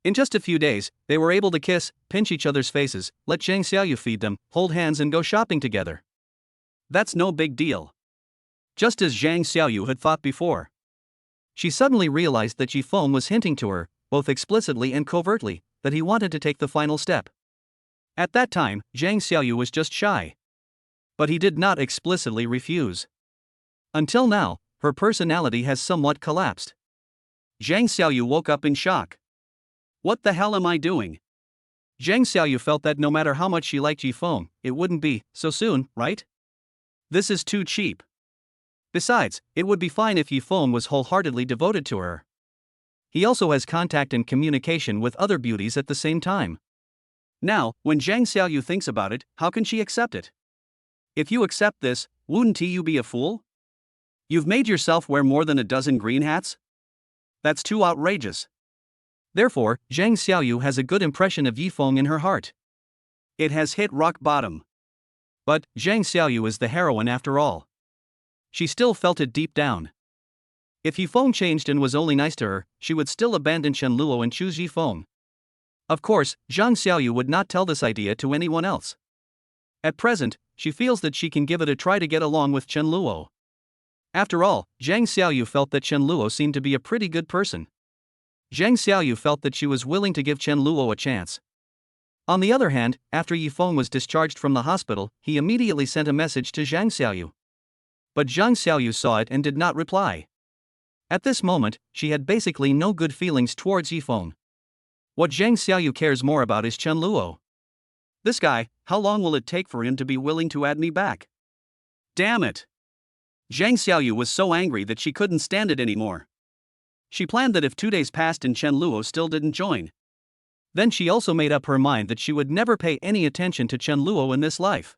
In just a few days, they were able to kiss, pinch each other's faces, let Zhang Xiaoyu feed them, hold hands and go shopping together. That's no big deal. Just as Zhang Xiaoyu had thought before. She suddenly realized that Yi Feng was hinting to her, both explicitly and covertly, that he wanted to take the final step. At that time, Zhang Xiaoyu was just shy. But he did not explicitly refuse. Until now, her personality has somewhat collapsed. Zhang Xiaoyu woke up in shock. What the hell am I doing? Zhang Xiaoyu felt that no matter how much she liked Yi Feng, it wouldn't be so soon, right? This is too cheap. Besides, it would be fine if Yi Feng was wholeheartedly devoted to her. He also has contact and communication with other beauties at the same time. Now, when Zhang Xiaoyu thinks about it, how can she accept it? If you accept this, wouldn't you be a fool? You've made yourself wear more than a dozen green hats? That's too outrageous. Therefore, Zhang Xiaoyu has a good impression of Yi Feng in her heart. It has hit rock bottom. But, Zhang Xiaoyu is the heroine after all. She still felt it deep down. If Yi Feng changed and was only nice to her, she would still abandon Chen Luo and choose Yi Feng. Of course, Zhang Xiaoyu would not tell this idea to anyone else. At present, she feels that she can give it a try to get along with Chen Luo. After all, Zhang Xiaoyu felt that Chen Luo seemed to be a pretty good person. Zhang Xiaoyu felt that she was willing to give Chen Luo a chance. On the other hand, after Yi Feng was discharged from the hospital, he immediately sent a message to Zhang Xiaoyu. But Zhang Xiaoyu saw it and did not reply. At this moment, she had basically no good feelings towards Yifeng. What Zhang Xiaoyu cares more about is Chen Luo. This guy, how long will it take for him to be willing to add me back? Damn it! Zhang Xiaoyu was so angry that she couldn't stand it anymore. She planned that if 2 days passed and Chen Luo still didn't join, then she also made up her mind that she would never pay any attention to Chen Luo in this life.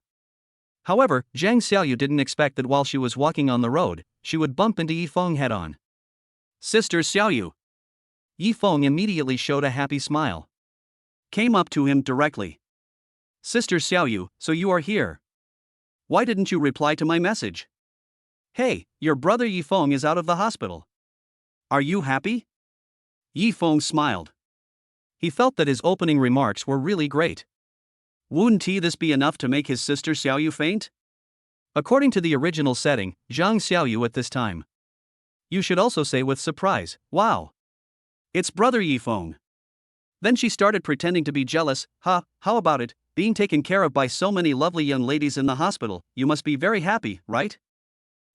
However, Zhang Xiaoyu didn't expect that while she was walking on the road, she would bump into Yifeng head-on. Sister Xiaoyu. Yifeng immediately showed a happy smile. Came up to him directly. Sister Xiaoyu, so you are here. Why didn't you reply to my message? Hey, your brother Yifeng is out of the hospital. Are you happy? Yifeng smiled. He felt that his opening remarks were really great. Wouldn't this be enough to make his sister Xiaoyu faint? According to the original setting, Zhang Xiaoyu at this time. You should also say with surprise, wow. It's brother Yifeng. Then she started pretending to be jealous. How about it, being taken care of by so many lovely young ladies in the hospital, you must be very happy, right?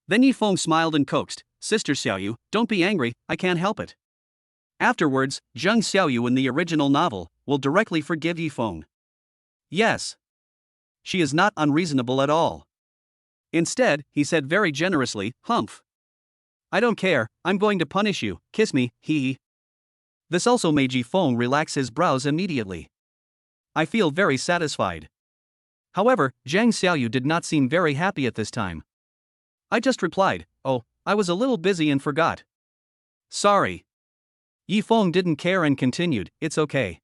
Then Yifeng smiled and coaxed, Sister Xiaoyu, don't be angry, I can't help it. Afterwards, Zhang Xiaoyu in the original novel will directly forgive Yifeng. Yes. She is not unreasonable at all. Instead, he said very generously, humph. I don't care, I'm going to punish you, kiss me, hee. This also made Yifeng relax his brows immediately. I feel very satisfied. However, Zhang Xiaoyu did not seem very happy at this time. I just replied, oh, I was a little busy and forgot. Sorry. Yifeng didn't care and continued, it's okay.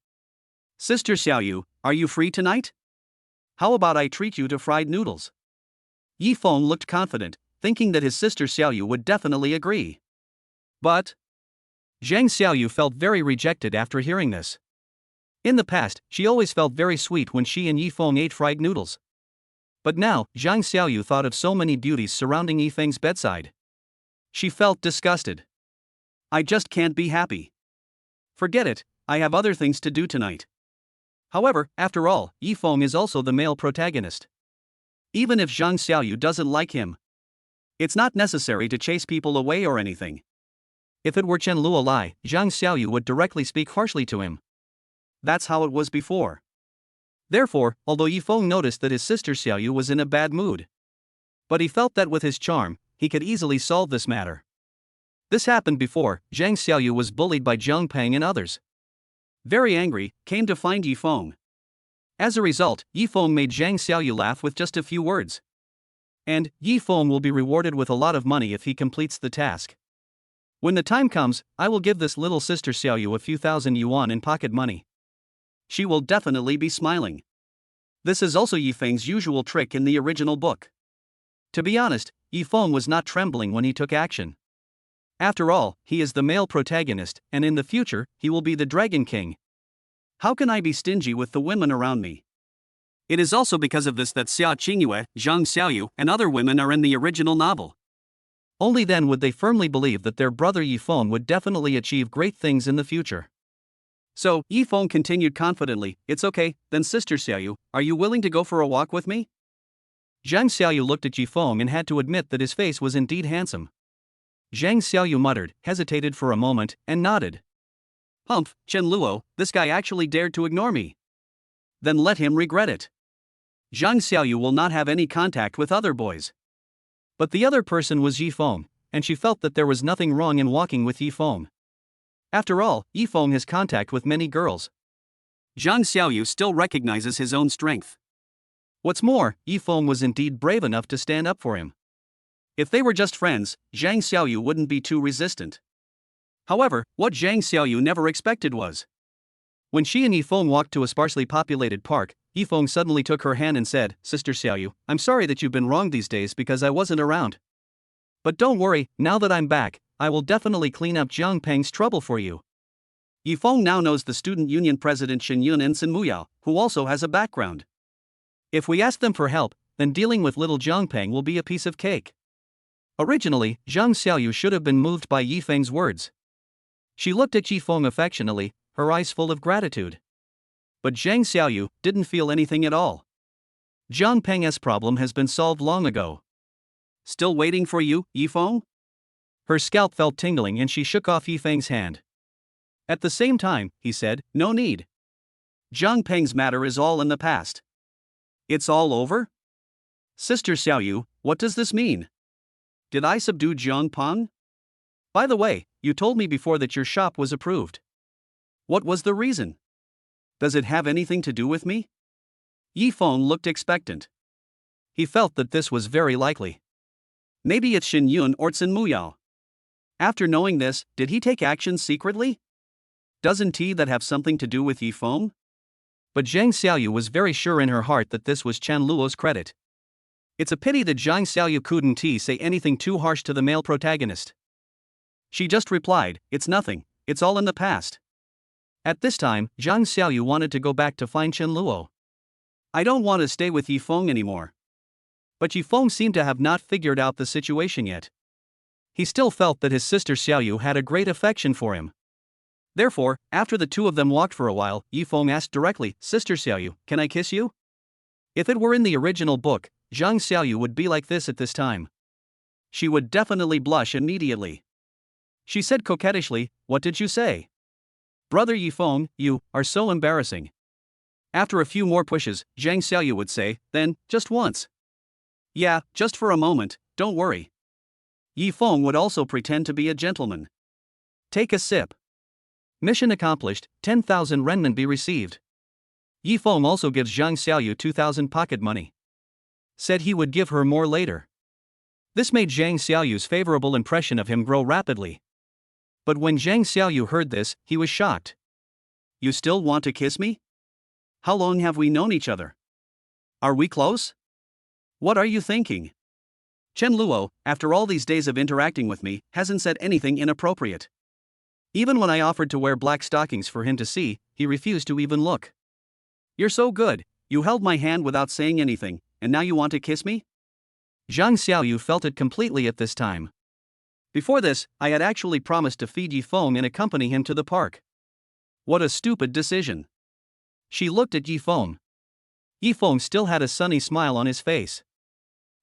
Sister Xiaoyu, are you free tonight? How about I treat you to fried noodles? Yifeng looked confident, thinking that his sister Xiaoyu would definitely agree. But Zhang Xiaoyu felt very rejected after hearing this. In the past, she always felt very sweet when she and Yifeng ate fried noodles. But now, Zhang Xiaoyu thought of so many beauties surrounding Yifeng's bedside. She felt disgusted. I just can't be happy. Forget it, I have other things to do tonight. However, after all, Yifeng is also the male protagonist. Even if Zhang Xiaoyu doesn't like him, it's not necessary to chase people away or anything. If it were Chen Luo Lai, Zhang Xiaoyu would directly speak harshly to him. That's how it was before. Therefore, although Yifeng noticed that his sister Xiaoyu was in a bad mood, but he felt that with his charm, he could easily solve this matter. This happened before. Zhang Xiaoyu was bullied by Zhang Peng and others. Very angry, came to find Yifeng. As a result, Yifeng made Zhang Xiaoyu laugh with just a few words. And Yifeng will be rewarded with a lot of money if he completes the task. When the time comes, I will give this little sister Xiaoyu a few thousand yuan in pocket money. She will definitely be smiling. This is also Yifeng's usual trick in the original book. To be honest, Yifeng was not trembling when he took action. After all, he is the male protagonist, and in the future, he will be the Dragon King. How can I be stingy with the women around me? It is also because of this that Xiaoingua, Zhang Xiaoyu, and other women are in the original novel. Only then would they firmly believe that their brother Yifeng would definitely achieve great things in the future. So, Yifeng continued confidently, it's okay, then Sister Xiaoyu, are you willing to go for a walk with me? Zhang Xiaoyu looked at Yifeng and had to admit that his face was indeed handsome. Zhang Xiaoyu muttered, hesitated for a moment, and nodded. Humph, Chen Luo, this guy actually dared to ignore me. Then let him regret it. Zhang Xiaoyu will not have any contact with other boys. But the other person was Yifeng, and she felt that there was nothing wrong in walking with Yifeng. After all, Yifeng has contact with many girls. Zhang Xiaoyu still recognizes his own strength. What's more, Yifeng was indeed brave enough to stand up for him. If they were just friends, Zhang Xiaoyu wouldn't be too resistant. However, what Zhang Xiaoyu never expected was, when she and Yifeng walked to a sparsely populated park, Yifeng suddenly took her hand and said, Sister Xiaoyu, I'm sorry that you've been wrong these days because I wasn't around. But don't worry, now that I'm back, I will definitely clean up Zhang Peng's trouble for you. Yifeng now knows the student union president Lin Yun and Sun Muyao, who also has a background. If we ask them for help, then dealing with little Zhang Peng will be a piece of cake. Originally, Zhang Xiaoyu should have been moved by Yifeng's words. She looked at Yifeng affectionately, her eyes full of gratitude. But Zhang Xiaoyu didn't feel anything at all. Zhang Peng's problem has been solved long ago. Still waiting for you, Yifeng? Her scalp felt tingling and she shook off Yifeng's hand. At the same time, he said, no need. Zhang Peng's matter is all in the past. It's all over? Sister Xiaoyu, what does this mean? Did I subdue Zhang Peng? By the way, you told me before that your shop was approved. What was the reason? Does it have anything to do with me? Yifeng looked expectant. He felt that this was very likely. Maybe it's Lin Yun or Tsin Muyao. After knowing this, did he take action secretly? Doesn't that have something to do with Yifeng? But Zhang Xiaoyu was very sure in her heart that this was Chen Luo's credit. It's a pity that Zhang Xiaoyu couldn't say anything too harsh to the male protagonist. She just replied, it's nothing, it's all in the past. At this time, Zhang Xiaoyu wanted to go back to find Chen Luo. I don't want to stay with Yifeng anymore. But Yifeng seemed to have not figured out the situation yet. He still felt that his sister Xiaoyu had a great affection for him. Therefore, after the two of them walked for a while, Yifeng asked directly, Sister Xiaoyu, can I kiss you? If it were in the original book, Zhang Xiaoyu would be like this at this time. She would definitely blush immediately. She said coquettishly, what did you say? Brother Yifeng, you are so embarrassing. After a few more pushes, Zhang Xiaoyu would say, then, just once. Yeah, just for a moment, don't worry. Yifeng would also pretend to be a gentleman. Take a sip. Mission accomplished, 10,000 renminbi received. Yifeng also gives Zhang Xiaoyu 2,000 pocket money. Said he would give her more later. This made Zhang Xiaoyu's favorable impression of him grow rapidly. But when Zhang Xiaoyu heard this, he was shocked. You still want to kiss me? How long have we known each other? Are we close? What are you thinking? Chen Luo, after all these days of interacting with me, hasn't said anything inappropriate. Even when I offered to wear black stockings for him to see, he refused to even look. You're so good, you held my hand without saying anything, and now you want to kiss me? Zhang Xiaoyu felt it completely at this time. Before this, I had actually promised to feed Yifeng and accompany him to the park. What a stupid decision. She looked at Yifeng. Yifeng still had a sunny smile on his face.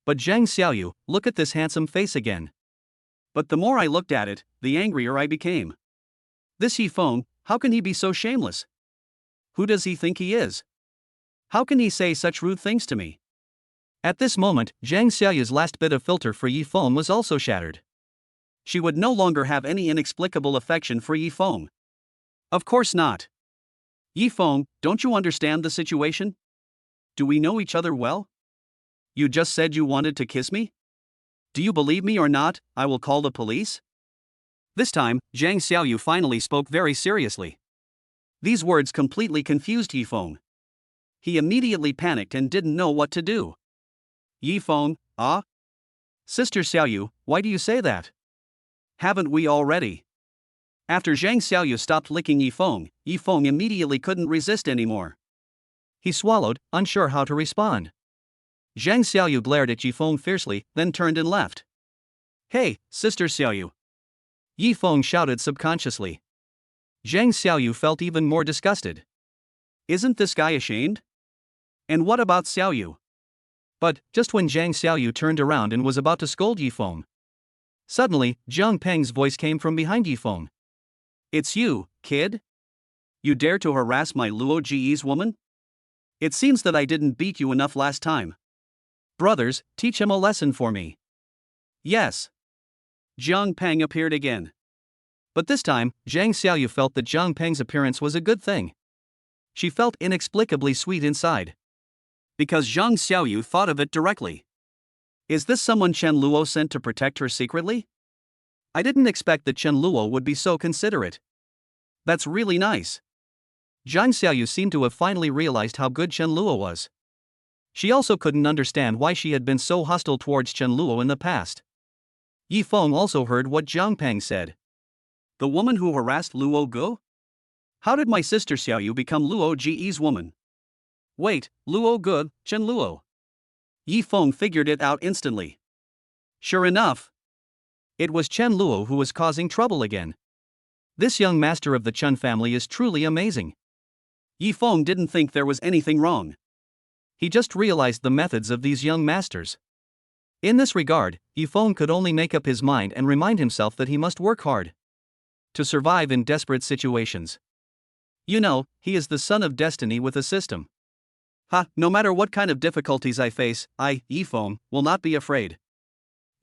But Zhang Xiaoyu, look at this handsome face again. But the more I looked at it, the angrier I became. This Yifeng, how can he be so shameless? Who does he think he is? How can he say such rude things to me? At this moment, Zhang Xiaoyu's last bit of filter for Yifeng was also shattered. She would no longer have any inexplicable affection for Yifeng. Of course not. Yifeng, don't you understand the situation? Do we know each other well? You just said you wanted to kiss me? Do you believe me or not? I will call the police? This time, Zhang Xiaoyu finally spoke very seriously. These words completely confused Yifeng. He immediately panicked and didn't know what to do. Yifeng, ah? Sister Xiaoyu, why do you say that? Haven't we already? After Zhang Xiaoyu stopped licking Yifeng, Yifeng immediately couldn't resist anymore. He swallowed, unsure how to respond. Zhang Xiaoyu glared at Yifeng fiercely, then turned and left. Hey, Sister Xiaoyu! Yifeng shouted subconsciously. Zhang Xiaoyu felt even more disgusted. Isn't this guy ashamed? And what about Xiaoyu? But, just when Zhang Xiaoyu turned around and was about to scold Yifeng, suddenly, Zhang Peng's voice came from behind Yifeng. It's you, kid? You dare to harass my Luo Ji's woman? It seems that I didn't beat you enough last time. Brothers, teach him a lesson for me. Yes. Zhang Peng appeared again. But this time, Zhang Xiaoyu felt that Zhang Peng's appearance was a good thing. She felt inexplicably sweet inside. Because Zhang Xiaoyu thought of it directly. Is this someone Chen Luo sent to protect her secretly? I didn't expect that Chen Luo would be so considerate. That's really nice. Zhang Xiaoyu seemed to have finally realized how good Chen Luo was. She also couldn't understand why she had been so hostile towards Chen Luo in the past. Yifeng also heard what Zhang Peng said. The woman who harassed Luo Ge? How did my sister Xiaoyu become Luo Ji's woman? Wait, Luo Ge, Chen Luo. Yifeng figured it out instantly. Sure enough, it was Chen Luo who was causing trouble again. This young master of the Chen family is truly amazing. Yifeng didn't think there was anything wrong. He just realized the methods of these young masters. In this regard, Yifeng could only make up his mind and remind himself that he must work hard to survive in desperate situations. You know, he is the son of destiny with a system. No matter what kind of difficulties I face, Yifeng, will not be afraid.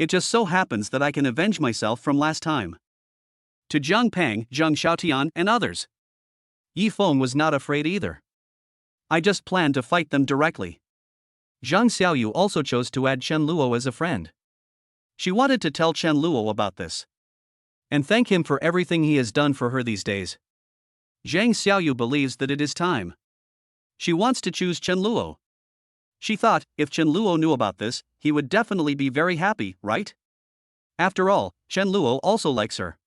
It just so happens that I can avenge myself from last time. To Zhang Peng, Zhang Xiaotian, and others. Yifeng was not afraid either. I just planned to fight them directly. Zhang Xiaoyu also chose to add Chen Luo as a friend. She wanted to tell Chen Luo about this and thank him for everything he has done for her these days. Zhang Xiaoyu believes that it is time. She wants to choose Chen Luo. She thought, if Chen Luo knew about this, he would definitely be very happy, right? After all, Chen Luo also likes her.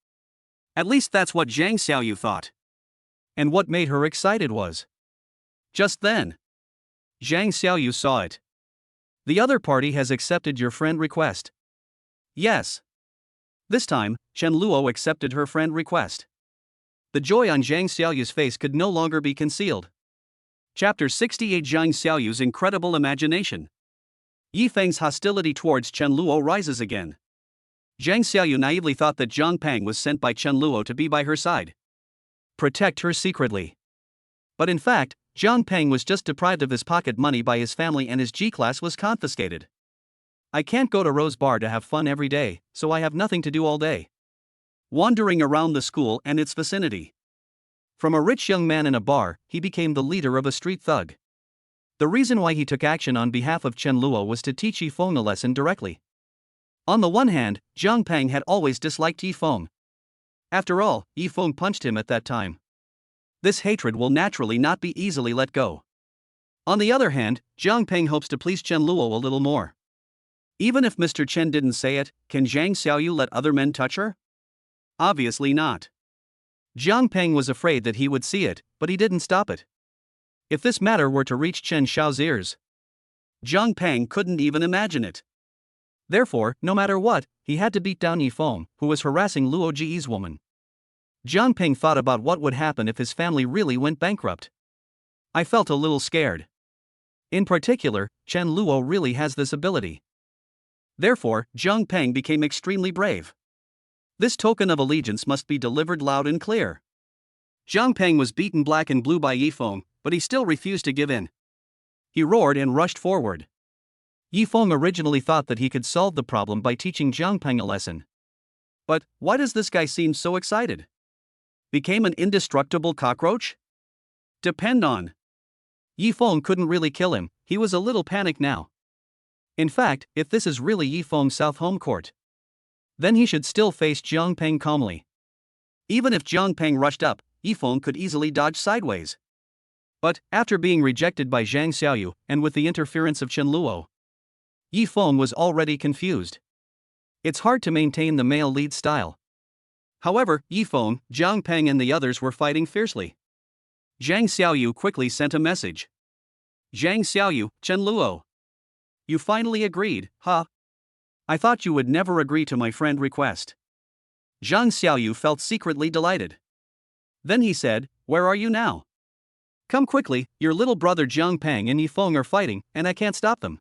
At least that's what Zhang Xiaoyu thought. And what made her excited was, just then, Zhang Xiaoyu saw it. The other party has accepted your friend request. Yes. This time, Chen Luo accepted her friend request. The joy on Zhang Xiaoyu's face could no longer be concealed. Chapter 68 Zhang Xiaoyu's incredible imagination. Yifeng's hostility towards Chen Luo rises again. Zhang Xiaoyu naively thought that Zhang Peng was sent by Chen Luo to be by her side, protect her secretly. But in fact, Zhang Peng was just deprived of his pocket money by his family and his G-class was confiscated. I can't go to Rose Bar to have fun every day, so I have nothing to do all day, wandering around the school and its vicinity. From a rich young man in a bar, he became the leader of a street thug. The reason why he took action on behalf of Chen Luo was to teach Yifeng a lesson directly. On the one hand, Zhang Peng had always disliked Yifeng. After all, Yifeng punched him at that time. This hatred will naturally not be easily let go. On the other hand, Zhang Peng hopes to please Chen Luo a little more. Even if Mr. Chen didn't say it, can Zhang Xiaoyu let other men touch her? Obviously not. Zhang Peng was afraid that he would see it, but he didn't stop it. If this matter were to reach Chen Xiao's ears, Zhang Peng couldn't even imagine it. Therefore, no matter what, he had to beat down Yifeng, who was harassing Luo Ji's woman. Zhang Peng thought about what would happen if his family really went bankrupt. I felt a little scared. In particular, Chen Luo really has this ability. Therefore, Zhang Peng became extremely brave. This token of allegiance must be delivered loud and clear. Zhang Peng was beaten black and blue by Yifeng, but he still refused to give in. He roared and rushed forward. Yifeng originally thought that he could solve the problem by teaching Zhang Peng a lesson. But why does this guy seem so excited? Became an indestructible cockroach? Depend on. Yifeng couldn't really kill him, he was a little panicked now. In fact, if this is really Yifeng's South home court, then he should still face Zhang Peng calmly. Even if Zhang Peng rushed up, Yifeng could easily dodge sideways. But, after being rejected by Zhang Xiaoyu, and with the interference of Chen Luo, Yifeng was already confused. It's hard to maintain the male lead style. However, Yifeng, Zhang Peng and the others were fighting fiercely. Zhang Xiaoyu quickly sent a message. Zhang Xiaoyu, Chen Luo. You finally agreed, huh? I thought you would never agree to my friend request. Zhang Xiaoyu felt secretly delighted. Then he said, where are you now? Come quickly, your little brother Zhang Peng and Yifeng are fighting, and I can't stop them.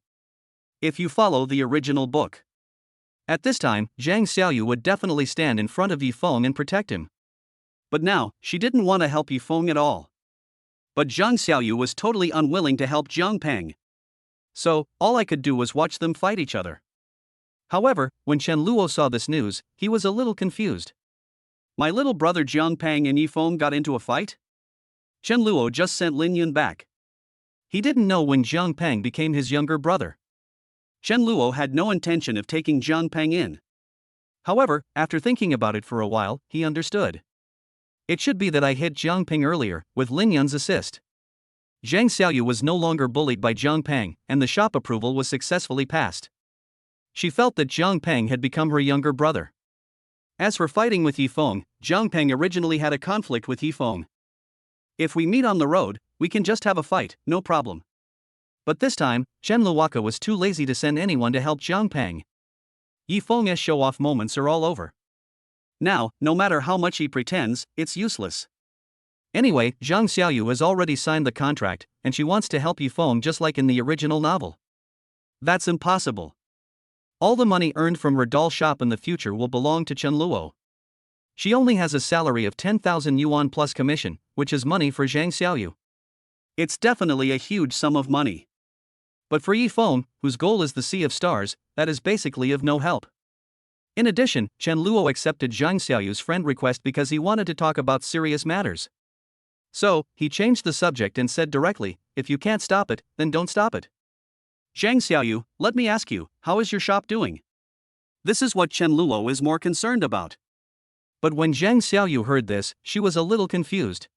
If you follow the original book. At this time, Zhang Xiaoyu would definitely stand in front of Yifeng and protect him. But now, she didn't want to help Yifeng at all. But Zhang Xiaoyu was totally unwilling to help Zhang Peng. So, all I could do was watch them fight each other. However, when Chen Luo saw this news, he was a little confused. My little brother Zhang Peng and Yifeng got into a fight? Chen Luo just sent Lin Yun back. He didn't know when Zhang Peng became his younger brother. Chen Luo had no intention of taking Zhang Peng in. However, after thinking about it for a while, he understood. It should be that I hit Zhang Peng earlier, with Lin Yun's assist. Zhang Xiaoyu was no longer bullied by Zhang Peng, and the shop approval was successfully passed. She felt that Zhang Peng had become her younger brother. As for fighting with Yifeng, Zhang Peng originally had a conflict with Yifeng. If we meet on the road, we can just have a fight, no problem. But this time, Chen Luoka was too lazy to send anyone to help Zhang Peng. Yifeng's show-off moments are all over. Now, no matter how much he pretends, it's useless. Anyway, Zhang Xiaoyu has already signed the contract, and she wants to help Yifeng just like in the original novel. That's impossible. All the money earned from her doll shop in the future will belong to Chen Luo. She only has a salary of 10,000 yuan plus commission, which is money for Zhang Xiaoyu. It's definitely a huge sum of money. But for Yifeng, whose goal is the Sea of Stars, that is basically of no help. In addition, Chen Luo accepted Zhang Xiaoyu's friend request because he wanted to talk about serious matters. So, he changed the subject and said directly, if you can't stop it, then don't stop it. Zhang Xiaoyu, let me ask you, how is your shop doing? This is what Chen Luo is more concerned about. But when Zhang Xiaoyu heard this, she was a little confused.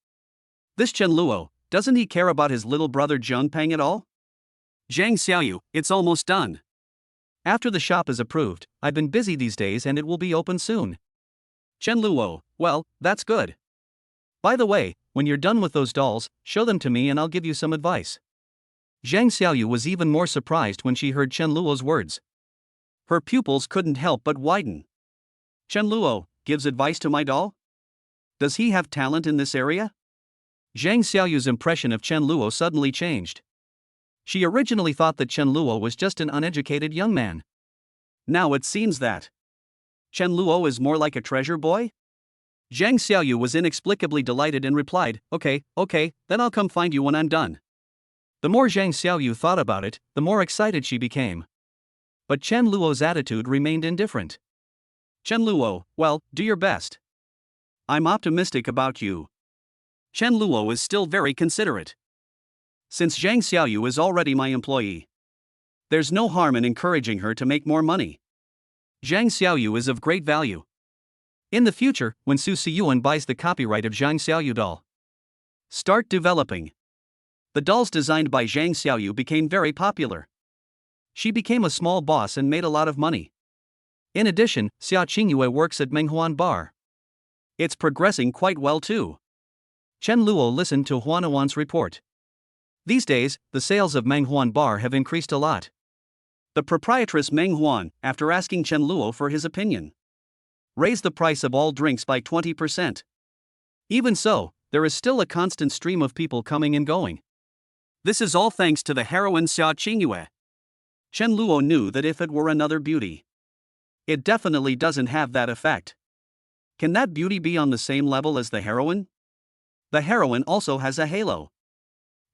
This Chen Luo, doesn't he care about his little brother Zhengpeng at all? Zhang Xiaoyu, it's almost done. After the shop is approved, I've been busy these days and it will be open soon. Chen Luo, well, that's good. By the way, when you're done with those dolls, show them to me and I'll give you some advice. Zhang Xiaoyu was even more surprised when she heard Chen Luo's words. Her pupils couldn't help but widen. Chen Luo gives advice to my doll? Does he have talent in this area? Zhang Xiaoyu's impression of Chen Luo suddenly changed. She originally thought that Chen Luo was just an uneducated young man. Now it seems that Chen Luo is more like a treasure boy? Zhang Xiaoyu was inexplicably delighted and replied, okay, then I'll come find you when I'm done. The more Zhang Xiaoyu thought about it, the more excited she became. But Chen Luo's attitude remained indifferent. Chen Luo, well, do your best. I'm optimistic about you. Chen Luo is still very considerate. Since Zhang Xiaoyu is already my employee, there's no harm in encouraging her to make more money. Zhang Xiaoyu is of great value. In the future, when Su Siyuan buys the copyright of Zhang Xiaoyu doll, start developing. The dolls designed by Zhang Xiaoyu became very popular. She became a small boss and made a lot of money. In addition, Xiaoingua works at Menghuan Bar. It's progressing quite well too. Chen Luo listened to Huanawan's report. These days, the sales of Menghuan Bar have increased a lot. The proprietress Menghuan, after asking Chen Luo for his opinion, raised the price of all drinks by 20%. Even so, there is still a constant stream of people coming and going. This is all thanks to the heroine Xiaoingua. Chen Luo knew that if it were another beauty, it definitely doesn't have that effect. Can that beauty be on the same level as the heroine? The heroine also has a halo.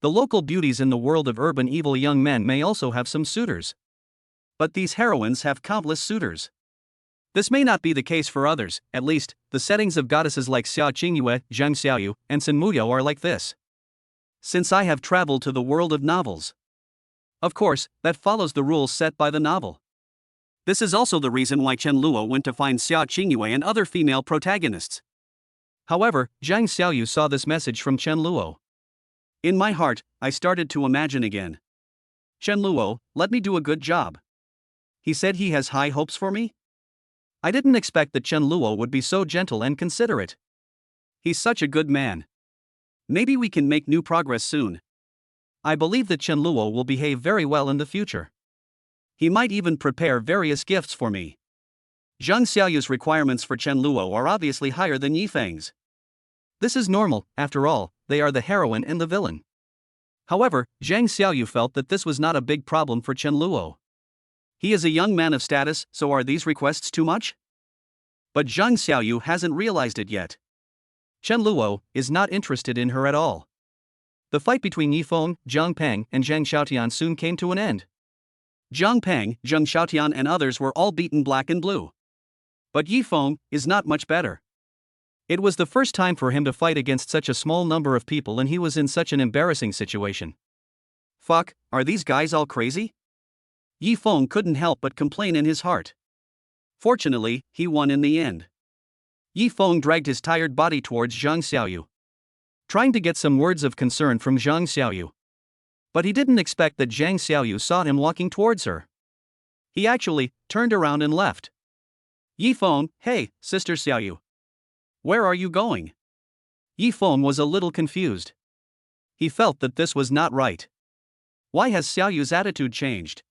The local beauties in the world of urban evil young men may also have some suitors. But these heroines have countless suitors. This may not be the case for others, at least, the settings of goddesses like Xiaoingua, Zhang Xiaoyu, and Sun Muyo are like this. Since I have traveled to the world of novels. Of course, that follows the rules set by the novel. This is also the reason why Chen Luo went to find Xiaoingua and other female protagonists. However, Zhang Xiaoyu saw this message from Chen Luo. In my heart, I started to imagine again. Chen Luo, let me do a good job. He said he has high hopes for me? I didn't expect that Chen Luo would be so gentle and considerate. He's such a good man. Maybe we can make new progress soon. I believe that Chen Luo will behave very well in the future. He might even prepare various gifts for me. Zhang Xiaoyu's requirements for Chen Luo are obviously higher than Yifeng's. This is normal, after all, they are the heroine and the villain. However, Zhang Xiaoyu felt that this was not a big problem for Chen Luo. He is a young man of status, so are these requests too much? But Zhang Xiaoyu hasn't realized it yet. Chen Luo is not interested in her at all. The fight between Yifeng, Zhang Peng, and Zhang Xiaotian soon came to an end. Zhang Peng, Zhang Xiaotian, and others were all beaten black and blue. But Yifeng is not much better. It was the first time for him to fight against such a small number of people and he was in such an embarrassing situation. Fuck, are these guys all crazy? Yifeng couldn't help but complain in his heart. Fortunately, he won in the end. Yifeng dragged his tired body towards Zhang Xiaoyu, trying to get some words of concern from Zhang Xiaoyu. But he didn't expect that Zhang Xiaoyu saw him walking towards her. He actually turned around and left. Yifeng, hey, Sister Xiaoyu. Where are you going? Yifeng was a little confused. He felt that this was not right. Why has Xiaoyu's attitude changed?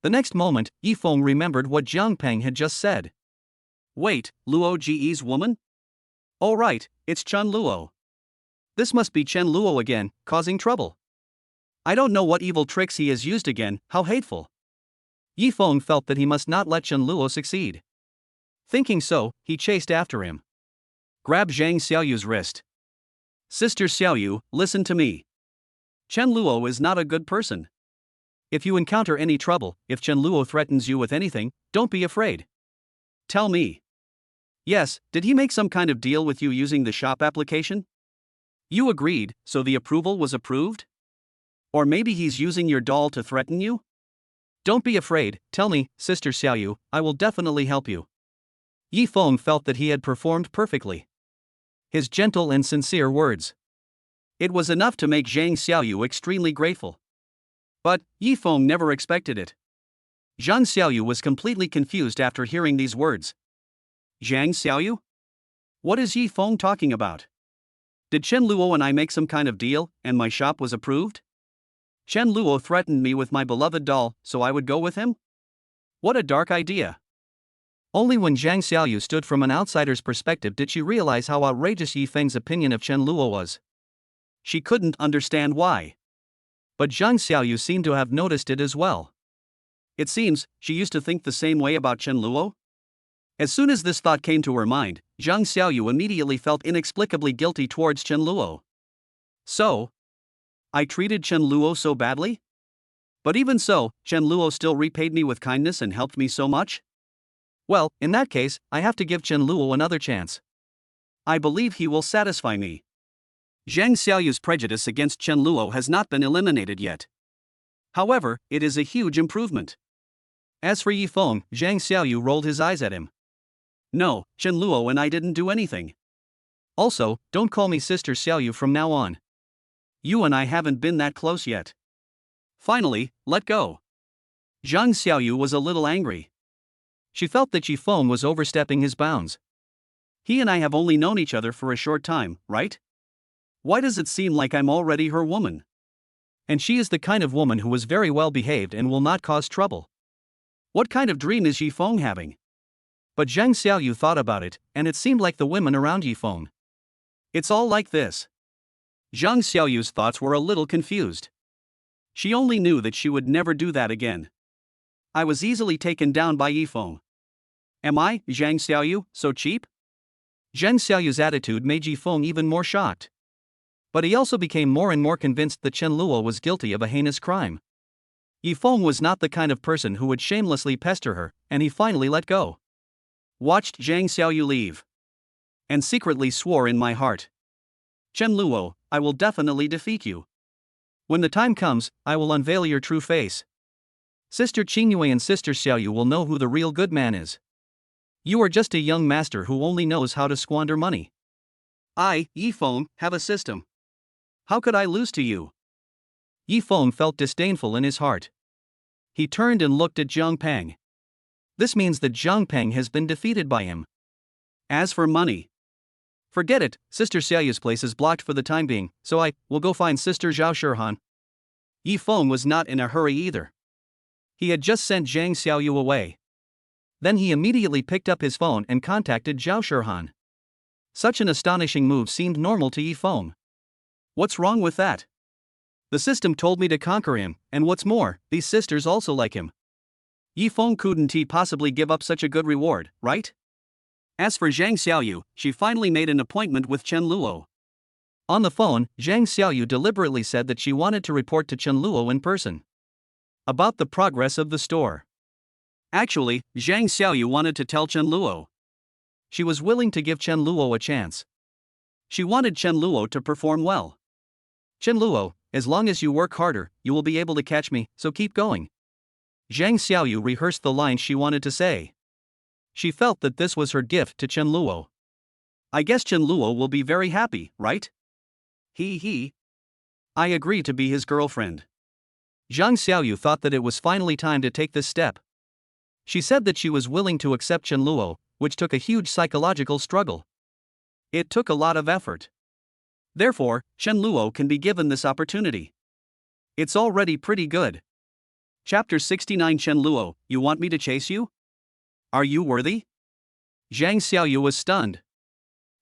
The next moment, Yifeng remembered what Zhang Peng had just said. Wait, Luo Ji's woman? Oh right, it's Chen Luo. This must be Chen Luo again, causing trouble. I don't know what evil tricks he has used again, how hateful. Yi Feng felt that he must not let Chen Luo succeed. Thinking so, he chased after him. Grabbed Zhang Xiaoyu's wrist. Sister Xiaoyu, listen to me. Chen Luo is not a good person. If you encounter any trouble, if Chen Luo threatens you with anything, don't be afraid. Tell me. Yes, did he make some kind of deal with you using the shop application? You agreed, so the approval was approved? Or maybe he's using your doll to threaten you? Don't be afraid, tell me, Sister Xiaoyu, I will definitely help you. Yi Feng felt that he had performed perfectly. His gentle and sincere words. It was enough to make Zhang Xiaoyu extremely grateful. But Yi Feng never expected it. Zhang Xiaoyu was completely confused after hearing these words. Zhang Xiaoyu? What is Yi Feng talking about? Did Chen Luo and I make some kind of deal, and my shop was approved? Chen Luo threatened me with my beloved doll, so I would go with him? What a dark idea. Only when Zhang Xiaoyu stood from an outsider's perspective did she realize how outrageous Yi Feng's opinion of Chen Luo was. She couldn't understand why. But Zhang Xiaoyu seemed to have noticed it as well. It seems, she used to think the same way about Chen Luo. As soon as this thought came to her mind, Zhang Xiaoyu immediately felt inexplicably guilty towards Chen Luo. So, I treated Chen Luo so badly? But even so, Chen Luo still repaid me with kindness and helped me so much? Well, in that case, I have to give Chen Luo another chance. I believe he will satisfy me. Zhang Xiaoyu's prejudice against Chen Luo has not been eliminated yet. However, it is a huge improvement. As for Yi Feng, Zhang Xiaoyu rolled his eyes at him. No, Chen Luo and I didn't do anything. Also, don't call me Sister Xiaoyu from now on. You and I haven't been that close yet. Finally, let go. Zhang Xiaoyu was a little angry. She felt that Yi Feng was overstepping his bounds. He and I have only known each other for a short time, right? Why does it seem like I'm already her woman? And she is the kind of woman who is very well behaved and will not cause trouble. What kind of dream is Yi Feng having? But Zhang Xiaoyu thought about it, and it seemed like the women around Yi Feng. It's all like this. Zhang Xiaoyu's thoughts were a little confused. She only knew that she would never do that again. I was easily taken down by Yi Feng. Am I, Zhang Xiaoyu, so cheap? Zhang Xiaoyu's attitude made Yi Feng even more shocked. But he also became more and more convinced that Chen Luo was guilty of a heinous crime. Yi Feng was not the kind of person who would shamelessly pester her, and he finally let go. Watched Zhang Xiaoyu leave. And secretly swore in my heart. Chen Luo, I will definitely defeat you. When the time comes, I will unveil your true face. Sister Qingyue and Sister Xiaoyu will know who the real good man is. You are just a young master who only knows how to squander money. I, Yi Feng, have a system. How could I lose to you? Yi Feng felt disdainful in his heart. He turned and looked at Zhang Peng. This means that Zhang Peng has been defeated by him. As for money, forget it, Sister Xiaoyu's place is blocked for the time being, so I will go find Sister Zhao Shirhan. Yi Feng was not in a hurry either. He had just sent Zhang Xiaoyu away. Then he immediately picked up his phone and contacted Zhao Shirhan. Such an astonishing move seemed normal to Yi Feng. What's wrong with that? The system told me to conquer him, and what's more, these sisters also like him. Yi Feng couldn't he possibly give up such a good reward, right? As for Zhang Xiaoyu, she finally made an appointment with Chen Luo. On the phone, Zhang Xiaoyu deliberately said that she wanted to report to Chen Luo in person about the progress of the store. Actually, Zhang Xiaoyu wanted to tell Chen Luo. She was willing to give Chen Luo a chance. She wanted Chen Luo to perform well. Chen Luo, as long as you work harder, you will be able to catch me, so keep going. Zhang Xiaoyu rehearsed the lines she wanted to say. She felt that this was her gift to Chen Luo. I guess Chen Luo will be very happy, right? I agree to be his girlfriend. Zhang Xiaoyu thought that it was finally time to take this step. She said that she was willing to accept Chen Luo, which took a huge psychological struggle. It took a lot of effort. Therefore, Chen Luo can be given this opportunity. It's already pretty good. Chapter 69 Chen Luo, you want me to chase you? Are you worthy? Zhang Xiaoyu was stunned.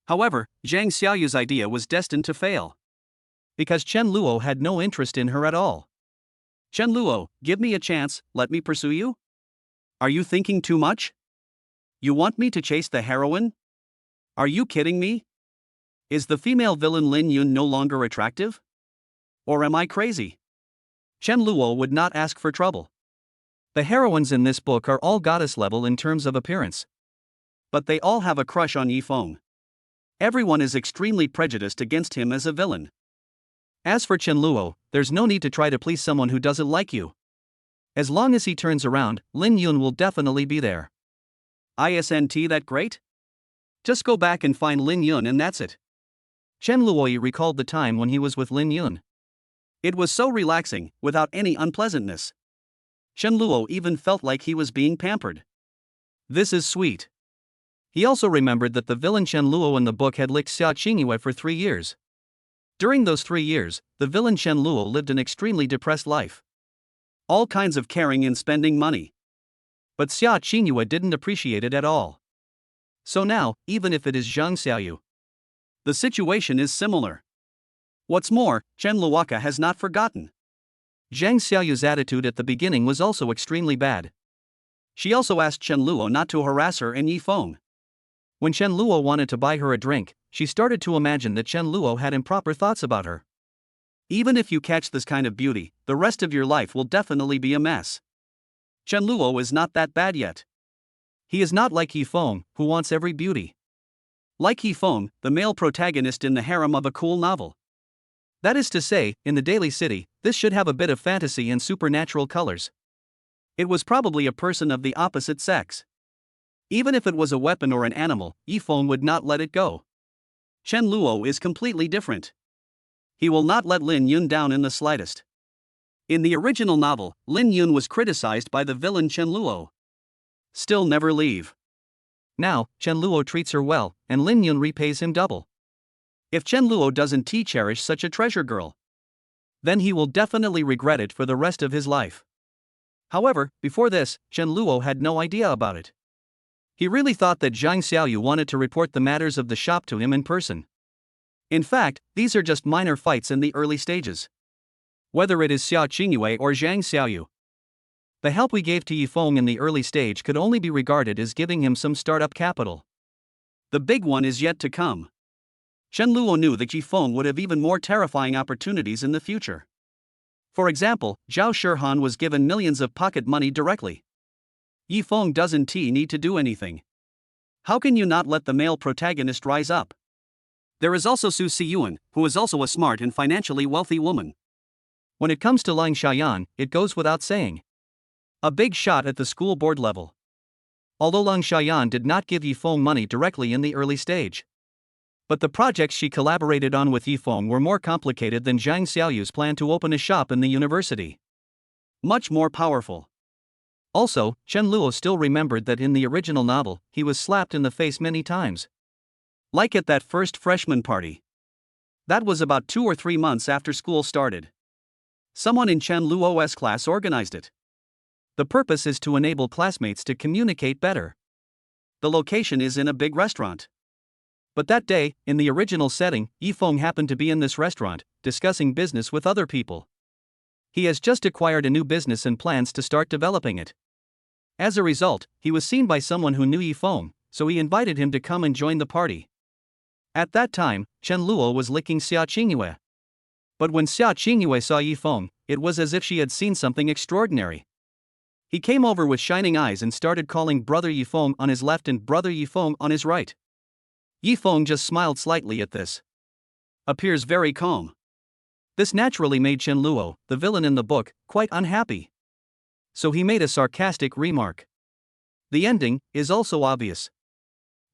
However, Zhang Xiaoyu's idea was destined to fail. Because Chen Luo had no interest in her at all. Chen Luo, give me a chance, let me pursue you? Are you thinking too much? You want me to chase the heroine? Are you kidding me? Is the female villain Lin Yun no longer attractive? Or am I crazy? Chen Luo would not ask for trouble. The heroines in this book are all goddess level in terms of appearance. But they all have a crush on Yifeng. Everyone is extremely prejudiced against him as a villain. As for Chen Luo, there's no need to try to please someone who doesn't like you. As long as he turns around, Lin Yun will definitely be there. Isn't that great? Just go back and find Lin Yun and that's it. Chen Luo recalled the time when he was with Lin Yun. It was so relaxing, without any unpleasantness. Chen Luo even felt like he was being pampered. This is sweet. He also remembered that the villain Chen Luo in the book had licked Xiaoingua for 3 years. During those 3 years, the villain Chen Luo lived an extremely depressed life. All kinds of caring and spending money. But Xiaoingua didn't appreciate it at all. So now, even if it is Zhang Xiaoyu, the situation is similar. What's more, Chen Luoka has not forgotten. Zhang Xiaoyu's attitude at the beginning was also extremely bad. She also asked Chen Luo not to harass her and Yifeng. When Chen Luo wanted to buy her a drink, she started to imagine that Chen Luo had improper thoughts about her. Even if you catch this kind of beauty, the rest of your life will definitely be a mess. Chen Luo is not that bad yet. He is not like Yifeng, who wants every beauty. Like Yifeng, the male protagonist in the harem of a cool novel. That is to say, in the Daily City, this should have a bit of fantasy and supernatural colors. It was probably a person of the opposite sex. Even if it was a weapon or an animal, Yifeng would not let it go. Chen Luo is completely different. He will not let Lin Yun down in the slightest. In the original novel, Lin Yun was criticized by the villain Chen Luo. Still never leave. Now, Chen Luo treats her well, and Lin Yun repays him double. If Chen Luo doesn't cherish such a treasure girl, then he will definitely regret it for the rest of his life. However, before this, Chen Luo had no idea about it. He really thought that Zhang Xiaoyu wanted to report the matters of the shop to him in person. In fact, these are just minor fights in the early stages. Whether it is Xiaoingua or Zhang Xiaoyu, the help we gave to Yifeng in the early stage could only be regarded as giving him some startup capital. The big one is yet to come. Chen Luo knew that Yifeng would have even more terrifying opportunities in the future. For example, Zhao Shihan was given millions of pocket money directly. Yifeng doesn't need to do anything. How can you not let the male protagonist rise up? There is also Su Siyuan, who is also a smart and financially wealthy woman. When it comes to Lang Xiaoyan, it goes without saying. A big shot at the school board level. Although Lang Xiaoyan did not give Yifeng money directly in the early stage. But the projects she collaborated on with Yifeng were more complicated than Zhang Xiaoyu's plan to open a shop in the university. Much more powerful. Also, Chen Luo still remembered that in the original novel, he was slapped in the face many times. Like at that first freshman party. That was about 2 or 3 months after school started. Someone in Chen Luo's class organized it. The purpose is to enable classmates to communicate better. The location is in a big restaurant. But that day, in the original setting, Yifeng happened to be in this restaurant, discussing business with other people. He has just acquired a new business and plans to start developing it. As a result, he was seen by someone who knew Yifeng, so he invited him to come and join the party. At that time, Chen Luo was licking Xiaoingua. But when Xiaoingua saw Yifeng, it was as if she had seen something extraordinary. He came over with shining eyes and started calling Brother Yifeng on his left and Brother Yifeng on his right. Yifeng just smiled slightly at this. Appears very calm. This naturally made Chen Luo, the villain in the book, quite unhappy. So he made a sarcastic remark. The ending is also obvious.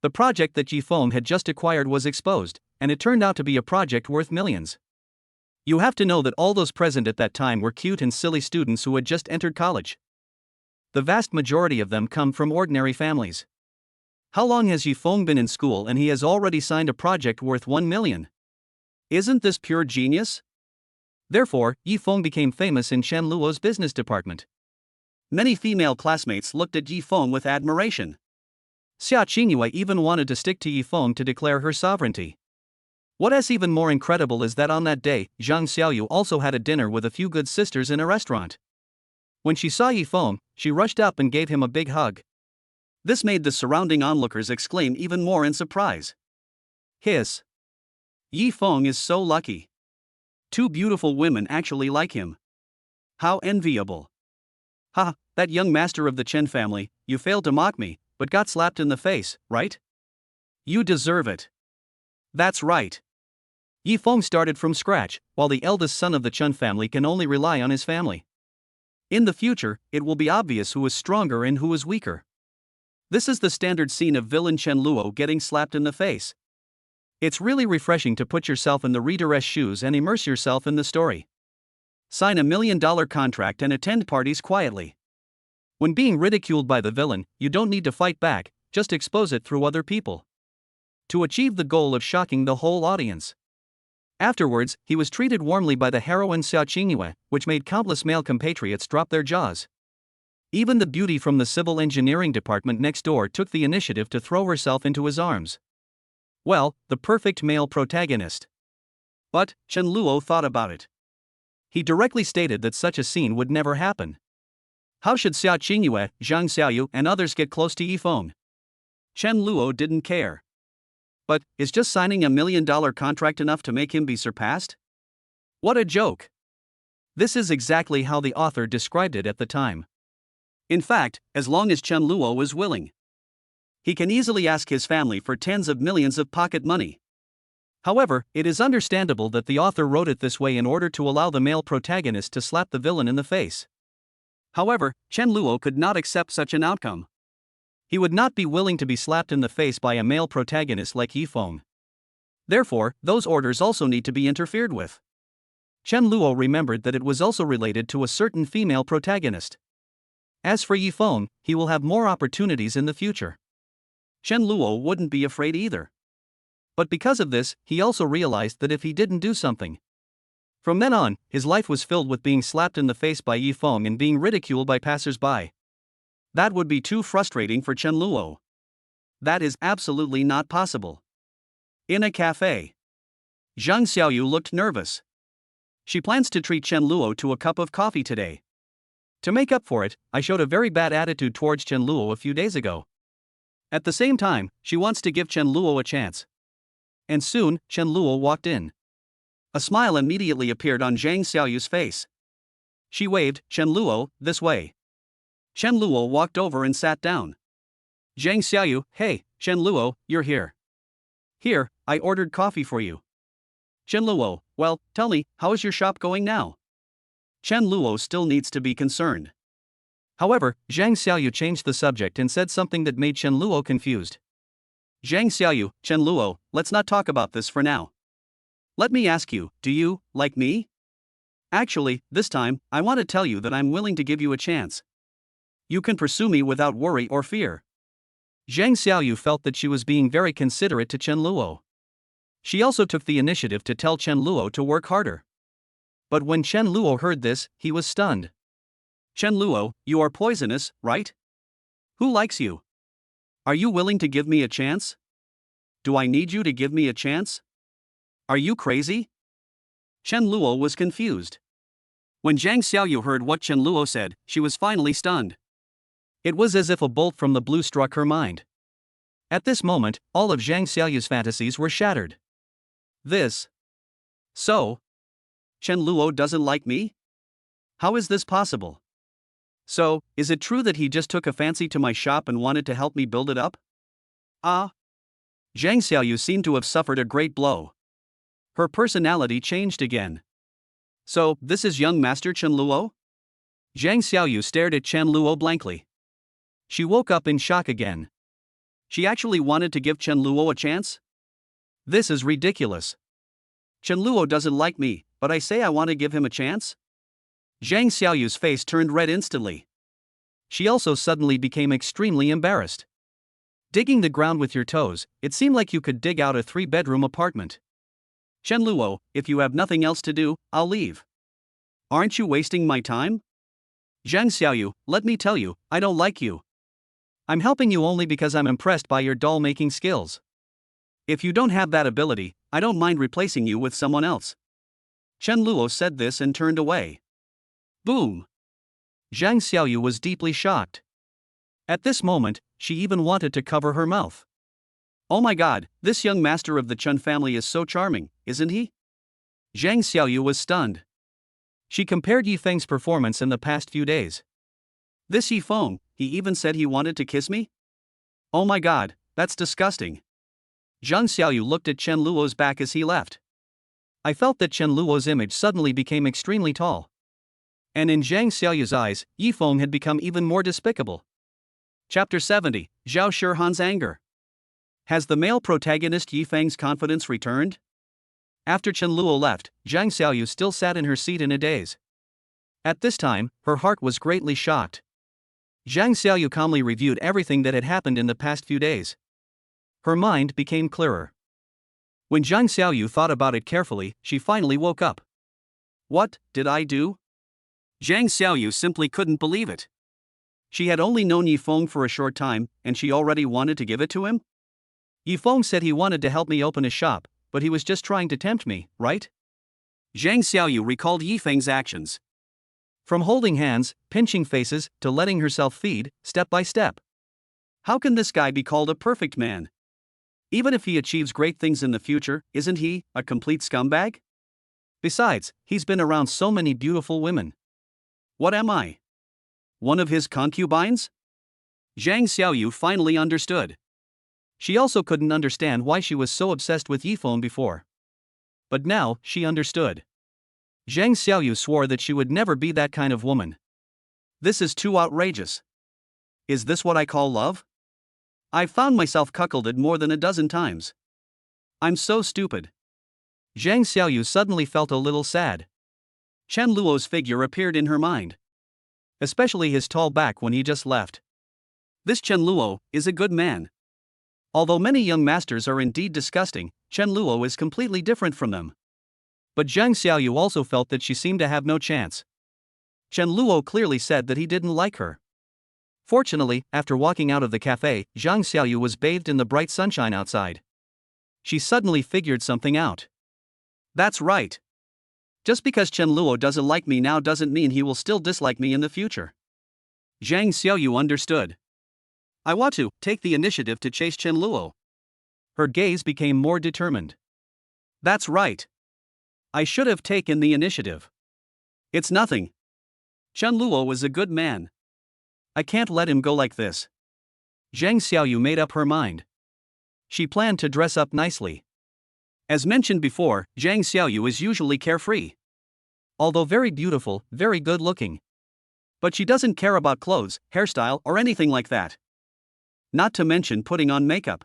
The project that Yifeng had just acquired was exposed, and it turned out to be a project worth millions. You have to know that all those present at that time were cute and silly students who had just entered college. The vast majority of them come from ordinary families. How long has Yifeng been in school and he has already signed a project worth 1 million? Isn't this pure genius? Therefore, Yifeng became famous in Chen Luo's business department. Many female classmates looked at Yifeng with admiration. Xiaoingua even wanted to stick to Yifeng to declare her sovereignty. What is even more incredible is that on that day, Zhang Xiaoyu also had a dinner with a few good sisters in a restaurant. When she saw Yi Feng, she rushed up and gave him a big hug. This made the surrounding onlookers exclaim even more in surprise. Hiss. Yi Feng is so lucky. Two beautiful women actually like him. How enviable. Ha, that young master of the Chen family, you failed to mock me, but got slapped in the face, right? You deserve it. That's right. Yi Feng started from scratch, while the eldest son of the Chen family can only rely on his family. In the future, it will be obvious who is stronger and who is weaker. This is the standard scene of villain Chen Luo getting slapped in the face. It's really refreshing to put yourself in the reader's shoes and immerse yourself in the story. Sign $1 million contract and attend parties quietly. When being ridiculed by the villain, you don't need to fight back, just expose it through other people. To achieve the goal of shocking the whole audience. Afterwards, he was treated warmly by the heroine Xiaoingua, which made countless male compatriots drop their jaws. Even the beauty from the civil engineering department next door took the initiative to throw herself into his arms. Well, the perfect male protagonist. But Chen Luo thought about it. He directly stated that such a scene would never happen. How should Xiaoingua, Zhang Xiaoyu, and others get close to Yi Feng? Chen Luo didn't care. But, is just signing $1 million contract enough to make him be surpassed? What a joke! This is exactly how the author described it at the time. In fact, as long as Chen Luo is willing, he can easily ask his family for tens of millions of pocket money. However, it is understandable that the author wrote it this way in order to allow the male protagonist to slap the villain in the face. However, Chen Luo could not accept such an outcome. He would not be willing to be slapped in the face by a male protagonist like Yi Feng. Therefore, those orders also need to be interfered with. Chen Luo remembered that it was also related to a certain female protagonist. As for Yi Feng, he will have more opportunities in the future. Chen Luo wouldn't be afraid either. But because of this, he also realized that if he didn't do something, from then on, his life was filled with being slapped in the face by Yi Feng and being ridiculed by passers-by. That would be too frustrating for Chen Luo. That is absolutely not possible. In a cafe, Zhang Xiaoyu looked nervous. She plans to treat Chen Luo to a cup of coffee today. To make up for it, I showed a very bad attitude towards Chen Luo a few days ago. At the same time, she wants to give Chen Luo a chance. And soon, Chen Luo walked in. A smile immediately appeared on Zhang Xiaoyu's face. She waved, "Chen Luo, this way." Chen Luo walked over and sat down. Zhang Xiaoyu, "Hey, Chen Luo, you're here. Here, I ordered coffee for you." Chen Luo, "Well, tell me, how is your shop going now?" Chen Luo still needs to be concerned. However, Zhang Xiaoyu changed the subject and said something that made Chen Luo confused. Zhang Xiaoyu, "Chen Luo, let's not talk about this for now. Let me ask you, do you like me? Actually, this time, I want to tell you that I'm willing to give you a chance. You can pursue me without worry or fear." Zhang Xiaoyu felt that she was being very considerate to Chen Luo. She also took the initiative to tell Chen Luo to work harder. But when Chen Luo heard this, he was stunned. "Chen Luo, you are poisonous, right? Who likes you? Are you willing to give me a chance? Do I need you to give me a chance? Are you crazy?" Chen Luo was confused. When Zhang Xiaoyu heard what Chen Luo said, she was finally stunned. It was as if a bolt from the blue struck her mind. At this moment, all of Zhang Xiaoyu's fantasies were shattered. So, Chen Luo doesn't like me? How is this possible? So, is it true that he just took a fancy to my shop and wanted to help me build it up? Ah. Zhang Xiaoyu seemed to have suffered a great blow. Her personality changed again. So, this is young Master Chen Luo? Zhang Xiaoyu stared at Chen Luo blankly. She woke up in shock again. She actually wanted to give Chen Luo a chance? This is ridiculous. Chen Luo doesn't like me, but I say I want to give him a chance? Zhang Xiaoyu's face turned red instantly. She also suddenly became extremely embarrassed. Digging the ground with your toes, it seemed like you could dig out a 3-bedroom apartment. Chen Luo, if you have nothing else to do, I'll leave. Aren't you wasting my time? Zhang Xiaoyu, let me tell you, I don't like you. I'm helping you only because I'm impressed by your doll-making skills. If you don't have that ability, I don't mind replacing you with someone else. Chen Luo said this and turned away. Boom! Zhang Xiaoyu was deeply shocked. At this moment, she even wanted to cover her mouth. Oh my god, this young master of the Chun family is so charming, isn't he? Zhang Xiaoyu was stunned. She compared Yifeng's performance in the past few days. This Yifeng, he even said he wanted to kiss me? Oh my god, that's disgusting. Zhang Xiaoyu looked at Chen Luo's back as he left. I felt that Chen Luo's image suddenly became extremely tall. And in Zhang Xiaoyu's eyes, Yifeng had become even more despicable. Chapter 70, Zhao Shihan's anger. Has the male protagonist Yifeng's confidence returned? After Chen Luo left, Zhang Xiaoyu still sat in her seat in a daze. At this time, her heart was greatly shocked. Zhang Xiaoyu calmly reviewed everything that had happened in the past few days. Her mind became clearer. When Zhang Xiaoyu thought about it carefully, she finally woke up. What did I do? Zhang Xiaoyu simply couldn't believe it. She had only known Yifeng for a short time, and she already wanted to give it to him? Yifeng said he wanted to help me open a shop, but he was just trying to tempt me, right? Zhang Xiaoyu recalled Yifeng's actions. From holding hands, pinching faces, to letting herself feed, step by step. How can this guy be called a perfect man? Even if he achieves great things in the future, isn't he a complete scumbag? Besides, he's been around so many beautiful women. What am I? One of his concubines? Zhang Xiaoyu finally understood. She also couldn't understand why she was so obsessed with Yifeng before. But now, she understood. Zhang Xiaoyu swore that she would never be that kind of woman. This is too outrageous. Is this what I call love? I've found myself cuckolded more than a dozen times. I'm so stupid. Zhang Xiaoyu suddenly felt a little sad. Chen Luo's figure appeared in her mind. Especially his tall back when he just left. This Chen Luo is a good man. Although many young masters are indeed disgusting, Chen Luo is completely different from them. But Zhang Xiaoyu also felt that she seemed to have no chance. Chen Luo clearly said that he didn't like her. Fortunately, after walking out of the cafe, Zhang Xiaoyu was bathed in the bright sunshine outside. She suddenly figured something out. That's right. Just because Chen Luo doesn't like me now doesn't mean he will still dislike me in the future. Zhang Xiaoyu understood. I want to take the initiative to chase Chen Luo. Her gaze became more determined. That's right. I should have taken the initiative. It's nothing. Chen Luo is a good man. I can't let him go like this. Zhang Xiaoyu made up her mind. She planned to dress up nicely. As mentioned before, Zhang Xiaoyu is usually carefree. Although very beautiful, very good looking. But she doesn't care about clothes, hairstyle, or anything like that. Not to mention putting on makeup.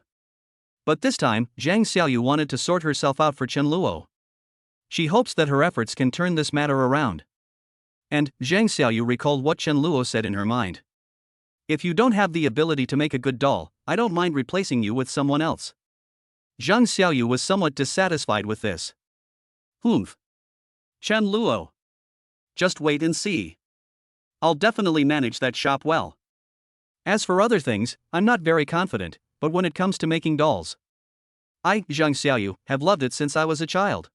But this time, Zhang Xiaoyu wanted to sort herself out for Chen Luo. She hopes that her efforts can turn this matter around. And Zhang Xiaoyu recalled what Chen Luo said in her mind. If you don't have the ability to make a good doll, I don't mind replacing you with someone else. Zhang Xiaoyu was somewhat dissatisfied with this. Humph. Chen Luo. Just wait and see. I'll definitely manage that shop well. As for other things, I'm not very confident, but when it comes to making dolls, I, Zhang Xiaoyu, have loved it since I was a child.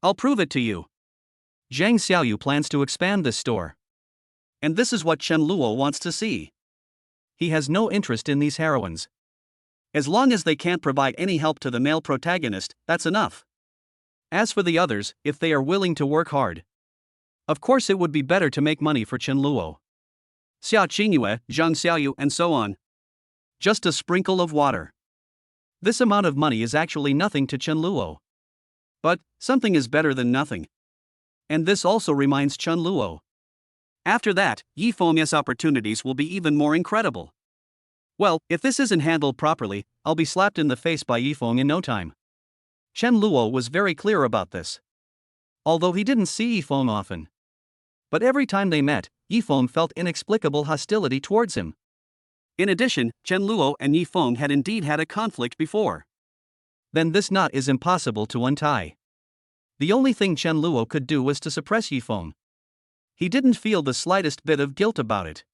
I'll prove it to you. Zhang Xiaoyu plans to expand this store. And this is what Chen Luo wants to see. He has no interest in these heroines. As long as they can't provide any help to the male protagonist, that's enough. As for the others, if they are willing to work hard, of course it would be better to make money for Chen Luo, Xiaoingua, Zhang Xiaoyu, and so on. Just a sprinkle of water. This amount of money is actually nothing to Chen Luo. But something is better than nothing. And this also reminds Chen Luo. After that, Yifeng's opportunities will be even more incredible. Well, if this isn't handled properly, I'll be slapped in the face by Yifeng in no time. Chen Luo was very clear about this. Although he didn't see Yifeng often. But every time they met, Yifeng felt inexplicable hostility towards him. In addition, Chen Luo and Yifeng had indeed had a conflict before. Then this knot is impossible to untie. The only thing Chen Luo could do was to suppress Yifeng. He didn't feel the slightest bit of guilt about it.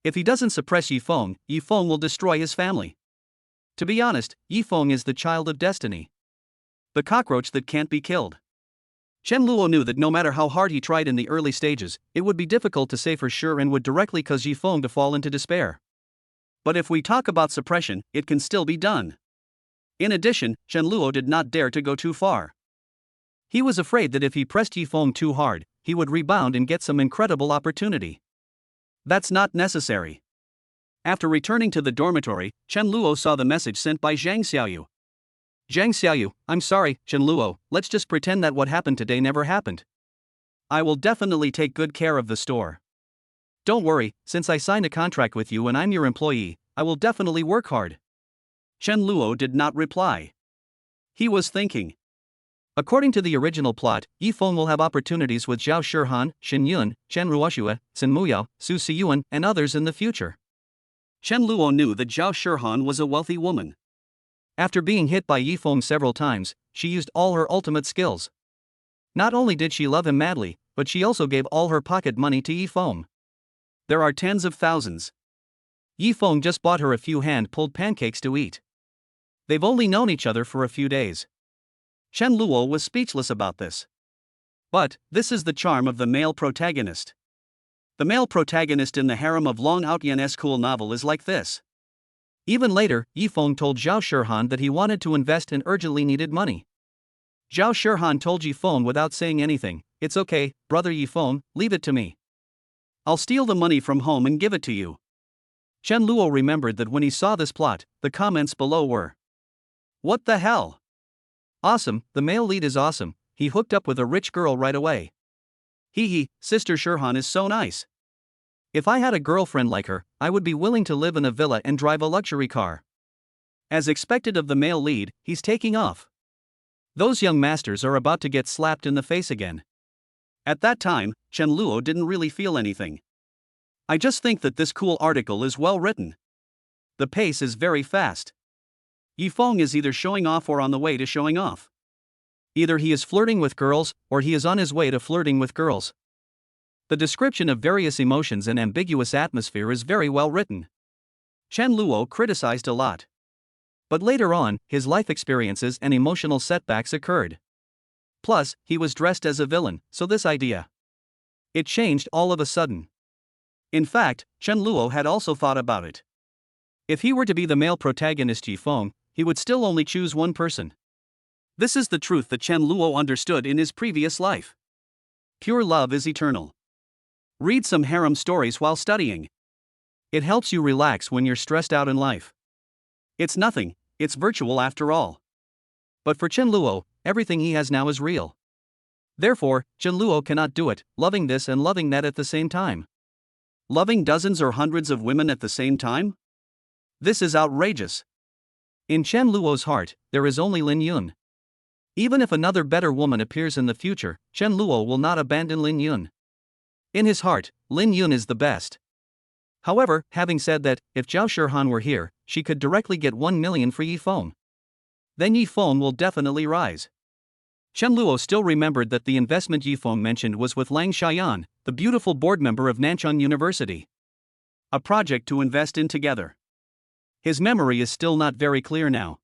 If he doesn't suppress Yifeng, Yifeng will destroy his family. To be honest, Yifeng is the child of destiny. The cockroach that can't be killed. Chen Luo knew that no matter how hard he tried in the early stages, it would be difficult to say for sure and would directly cause Yifeng to fall into despair. But if we talk about suppression, it can still be done. In addition, Chen Luo did not dare to go too far. He was afraid that if he pressed Yifeng too hard, he would rebound and get some incredible opportunity. That's not necessary. After returning to the dormitory, Chen Luo saw the message sent by Zhang Xiaoyu. Zhang Xiaoyu, I'm sorry, Chen Luo, let's just pretend that what happened today never happened. I will definitely take good care of the store. Don't worry, since I signed a contract with you and I'm your employee, I will definitely work hard. Chen Luo did not reply. He was thinking. According to the original plot, Yifeng will have opportunities with Zhao Shihan, Lin Yun, Chen Ruoxue, Sun Muyao, Su Siyuan, and others in the future. Chen Luo knew that Zhao Shihan was a wealthy woman. After being hit by Yifeng several times, she used all her ultimate skills. Not only did she love him madly, but she also gave all her pocket money to Yifeng. There are tens of thousands. Yifeng just bought her a few hand-pulled pancakes to eat. They've only known each other for a few days. Chen Luo was speechless about this. But this is the charm of the male protagonist. The male protagonist in the harem of Long Outyan's cool novel is like this. Even later, Yifeng told Zhao Shihan that he wanted to invest and urgently needed money. Zhao Shihan told Yifeng without saying anything, "It's okay, brother Yifeng, leave it to me. I'll steal the money from home and give it to you." Chen Luo remembered that when he saw this plot, the comments below were, "What the hell? Awesome, the male lead is awesome, he hooked up with a rich girl right away. Hee, Sister Shihan is so nice. If I had a girlfriend like her, I would be willing to live in a villa and drive a luxury car." As expected of the male lead, he's taking off. Those young masters are about to get slapped in the face again. At that time, Chen Luo didn't really feel anything. I just think that this cool article is well written. The pace is very fast. Yifeng is either showing off or on the way to showing off. Either he is flirting with girls, or he is on his way to flirting with girls. The description of various emotions and ambiguous atmosphere is very well written. Chen Luo criticized a lot. But later on, his life experiences and emotional setbacks occurred. Plus, he was dressed as a villain, so this idea. It changed all of a sudden. In fact, Chen Luo had also thought about it. If he were to be the male protagonist Yifeng, he would still only choose one person. This is the truth that Chen Luo understood in his previous life. Pure love is eternal. Read some harem stories while studying. It helps you relax when you're stressed out in life. It's nothing, it's virtual after all. But for Chen Luo, everything he has now is real. Therefore, Chen Luo cannot do it, loving this and loving that at the same time. Loving dozens or hundreds of women at the same time? This is outrageous. In Chen Luo's heart, there is only Lin Yun. Even if another better woman appears in the future, Chen Luo will not abandon Lin Yun. In his heart, Lin Yun is the best. However, having said that, if Zhao Shihan were here, she could directly get 1 million for Yifeng. Then Yifeng will definitely rise. Chen Luo still remembered that the investment Yifeng mentioned was with Lang Xiaoyan, the beautiful board member of Nanchang University. A project to invest in together. His memory is still not very clear now.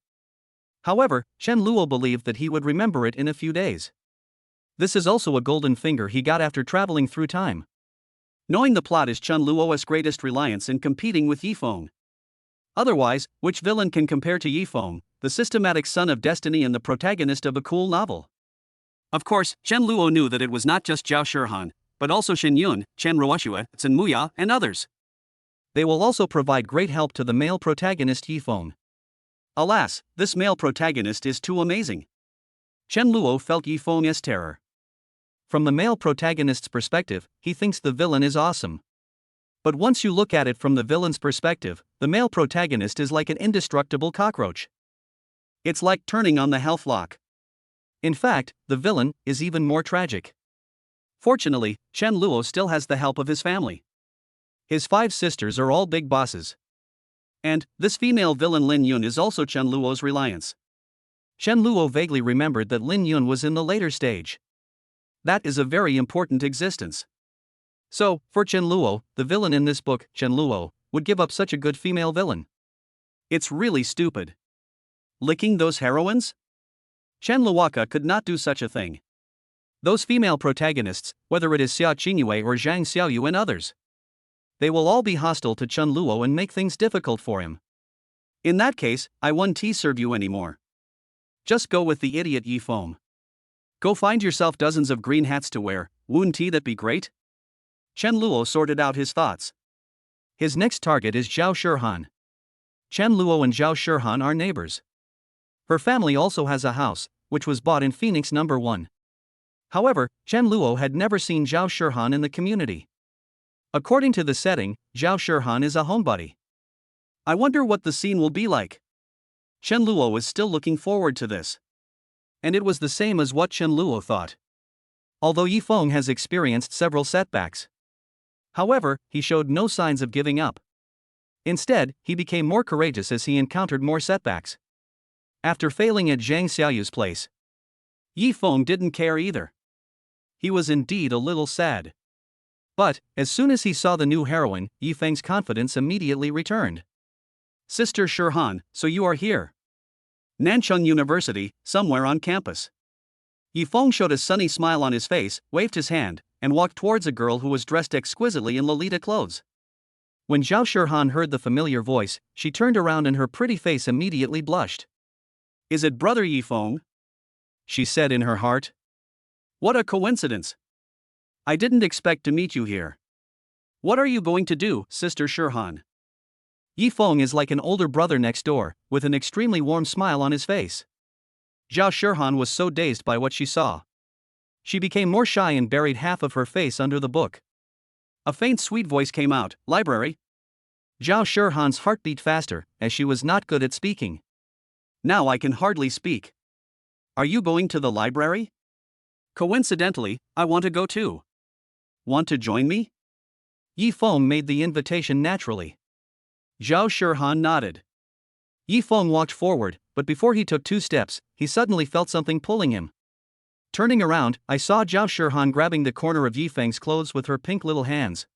However, Chen Luo believed that he would remember it in a few days. This is also a golden finger he got after traveling through time. Knowing the plot is Chen Luo's greatest reliance in competing with Yifeng. Otherwise, which villain can compare to Yifeng, the systematic son of destiny and the protagonist of a cool novel? Of course, Chen Luo knew that it was not just Zhao Shihan, but also Lin Yun, Chen Ruoxue, Sun Muyao, and others. They will also provide great help to the male protagonist Yifeng. Alas, this male protagonist is too amazing. Chen Luo felt Yifeng's terror. From the male protagonist's perspective, he thinks the villain is awesome. But once you look at it from the villain's perspective, the male protagonist is like an indestructible cockroach. It's like turning on the health lock. In fact, the villain is even more tragic. Fortunately, Chen Luo still has the help of his family. His 5 sisters are all big bosses. And this female villain Lin Yun is also Chen Luo's reliance. Chen Luo vaguely remembered that Lin Yun was in the later stage. That is a very important existence. So, for Chen Luo, the villain in this book, Chen Luo, would give up such a good female villain. It's really stupid. Licking those heroines? Chen Luoka could not do such a thing. Those female protagonists, whether it is Xiaoingua or Zhang Xiaoyu and others, they will all be hostile to Chen Luo and make things difficult for him. In that case, I won't serve you anymore. Just go with the idiot Yi Feng. Go find yourself dozens of green hats to wear, wouldn't that be great? Chen Luo sorted out his thoughts. His next target is Zhao Shihan. Chen Luo and Zhao Shihan are neighbors. Her family also has a house, which was bought in Phoenix No. 1. However, Chen Luo had never seen Zhao Shihan in the community. According to the setting, Zhao Shihan is a homebody. I wonder what the scene will be like. Chen Luo is still looking forward to this. And it was the same as what Chen Luo thought. Although Yi Feng has experienced several setbacks. However, he showed no signs of giving up. Instead, he became more courageous as he encountered more setbacks. After failing at Zhang Xiaoyu's place, Yi Feng didn't care either. He was indeed a little sad. But, as soon as he saw the new heroine, Yi Feng's confidence immediately returned. Sister Shihan, so you are here. Nancheng University, somewhere on campus. Yi Feng showed a sunny smile on his face, waved his hand, and walked towards a girl who was dressed exquisitely in Lolita clothes. When Zhao Shihan heard the familiar voice, she turned around and her pretty face immediately blushed. Is it brother Yi Feng? She said in her heart. What a coincidence. I didn't expect to meet you here. What are you going to do, Sister Shihan? Yi Feng is like an older brother next door, with an extremely warm smile on his face. Zhao Shihan was so dazed by what she saw. She became more shy and buried half of her face under the book. A faint sweet voice came out, library. Zhao Shihan's heart beat faster, as she was not good at speaking. Now I can hardly speak. Are you going to the library? Coincidentally, I want to go too. Want to join me? Yi Feng made the invitation naturally. Zhao Shihan nodded. Yi Feng walked forward, but before he took 2 steps, he suddenly felt something pulling him. Turning around, I saw Zhao Shihan grabbing the corner of Yi Feng's clothes with her pink little hands.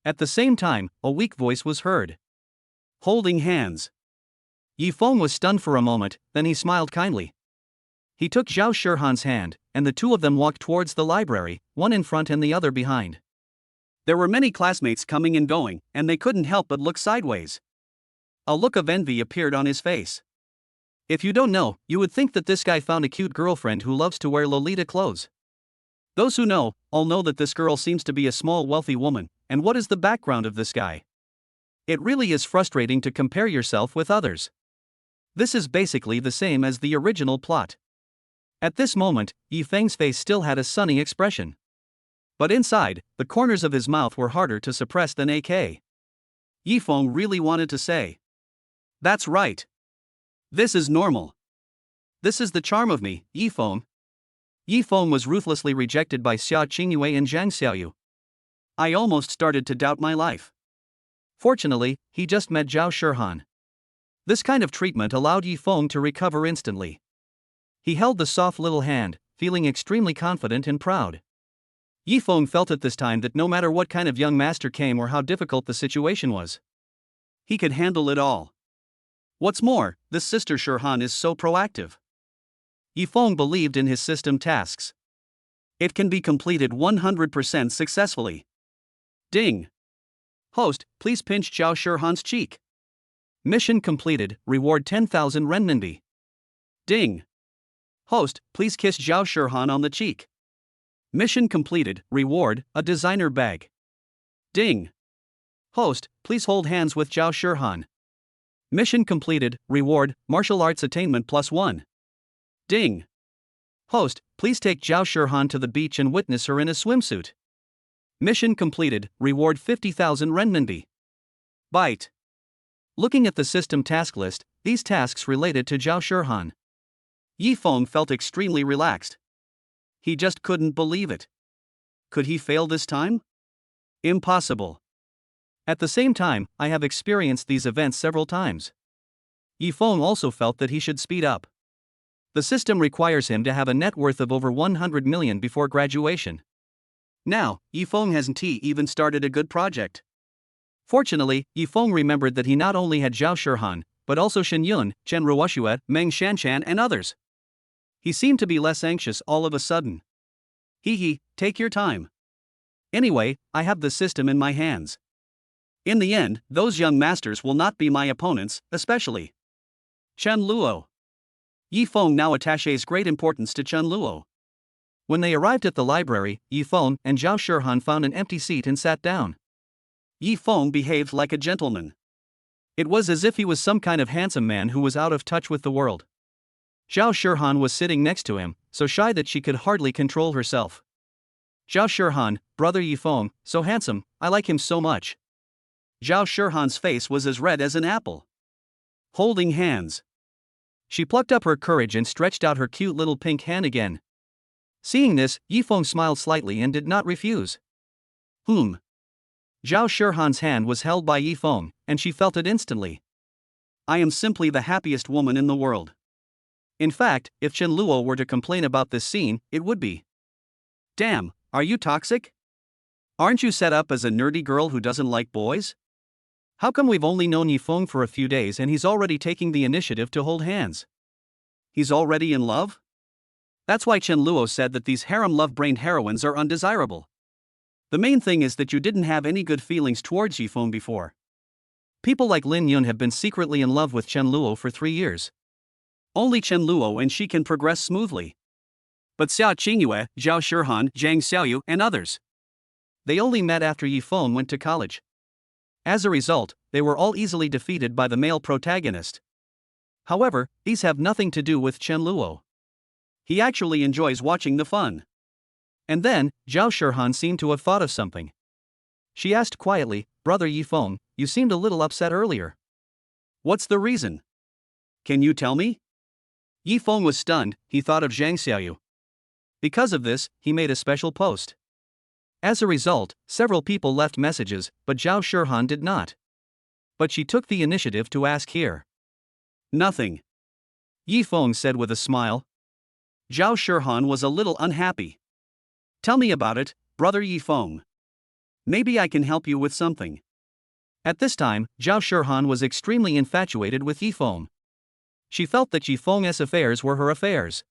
At the same time, a weak voice was heard. Holding hands. Yi Feng was stunned for a moment, then he smiled kindly. He took Zhao Shihan's hand, and the two of them walked towards the library, one in front and the other behind. There were many classmates coming and going, and they couldn't help but look sideways. A look of envy appeared on his face. If you don't know, you would think that this guy found a cute girlfriend who loves to wear Lolita clothes. Those who know, all know that this girl seems to be a small wealthy woman, and what is the background of this guy? It really is frustrating to compare yourself with others. This is basically the same as the original plot. At this moment, Yi Feng's face still had a sunny expression. But inside, the corners of his mouth were harder to suppress than AK. Yi Feng really wanted to say, "That's right. This is normal. This is the charm of me, Yi Feng." Yi Feng was ruthlessly rejected by Xiaoingua and Zhang Xiaoyu. I almost started to doubt my life. Fortunately, he just met Zhao Shihan. This kind of treatment allowed Yi Feng to recover instantly. He held the soft little hand, feeling extremely confident and proud. Yi Feng felt at this time that no matter what kind of young master came or how difficult the situation was, he could handle it all. What's more, this Sister Shihan is so proactive. Yi Feng believed in his system tasks. It can be completed 100% successfully. Ding. Host, please pinch Zhao Shihan's cheek. Mission completed, reward 10,000 renminbi. Ding. Host, please kiss Zhao Shihan on the cheek. Mission completed, reward, a designer bag. Ding. Host, please hold hands with Zhao Shihan. Mission completed, reward, martial arts attainment +1. Ding. Host, please take Zhao Shihan to the beach and witness her in a swimsuit. Mission completed, reward 50,000 renminbi. Bite. Looking at the system task list, these tasks related to Zhao Shihan. Yi Feng felt extremely relaxed. He just couldn't believe it. Could he fail this time? Impossible. At the same time, I have experienced these events several times. Yi Feng also felt that he should speed up. The system requires him to have a net worth of over 100 million before graduation. Now, Yi Feng hasn't even started a good project. Fortunately, Yi Feng remembered that he not only had Zhao Shihan, but also Lin Yun, Chen Ruoxue, Meng Shanchan and others. He seemed to be less anxious all of a sudden. Take your time. Anyway, I have the system in my hands. In the end, those young masters will not be my opponents, especially Chen Luo. Yi Feng now attaches great importance to Chen Luo. When they arrived at the library, Yi Feng and Zhao Shirhan found an empty seat and sat down. Yi Feng behaved like a gentleman. It was as if he was some kind of handsome man who was out of touch with the world. Zhao Shirhan was sitting next to him, so shy that she could hardly control herself. Zhao Shirhan, brother Yi Feng, so handsome, I like him so much. Zhao Shirhan's face was as red as an apple. Holding hands. She plucked up her courage and stretched out her cute little pink hand again. Seeing this, Yi Feng smiled slightly and did not refuse. Zhao Shirhan's hand was held by Yi Feng, and she felt it instantly. I am simply the happiest woman in the world. In fact, if Chen Luo were to complain about this scene, it would be. Damn, are you toxic? Aren't you set up as a nerdy girl who doesn't like boys? How come we've only known Yi Feng for a few days and he's already taking the initiative to hold hands? He's already in love? That's why Chen Luo said that these harem love-brained heroines are undesirable. The main thing is that you didn't have any good feelings towards Yi Feng before. People like Lin Yun have been secretly in love with Chen Luo for 3 years. Only Chen Luo and she can progress smoothly. But Xiaoingua, Zhao Shirhan, Zhang Xiaoyu, and others. They only met after Yi Feng went to college. As a result, they were all easily defeated by the male protagonist. However, these have nothing to do with Chen Luo. He actually enjoys watching the fun. And then, Zhao Shirhan seemed to have thought of something. She asked quietly, Brother Yi Feng, you seemed a little upset earlier. What's the reason? Can you tell me? Yi Feng was stunned. He thought of Zhang Xiaoyu. Because of this, he made a special post. As a result, several people left messages, but Zhao Shirhan did not. But she took the initiative to ask here. Nothing. Yi Feng said with a smile. Zhao Shirhan was a little unhappy. Tell me about it, Brother Yi Feng. Maybe I can help you with something. At this time, Zhao Shirhan was extremely infatuated with Yi Feng. She felt that Yi Feng's affairs were her affairs.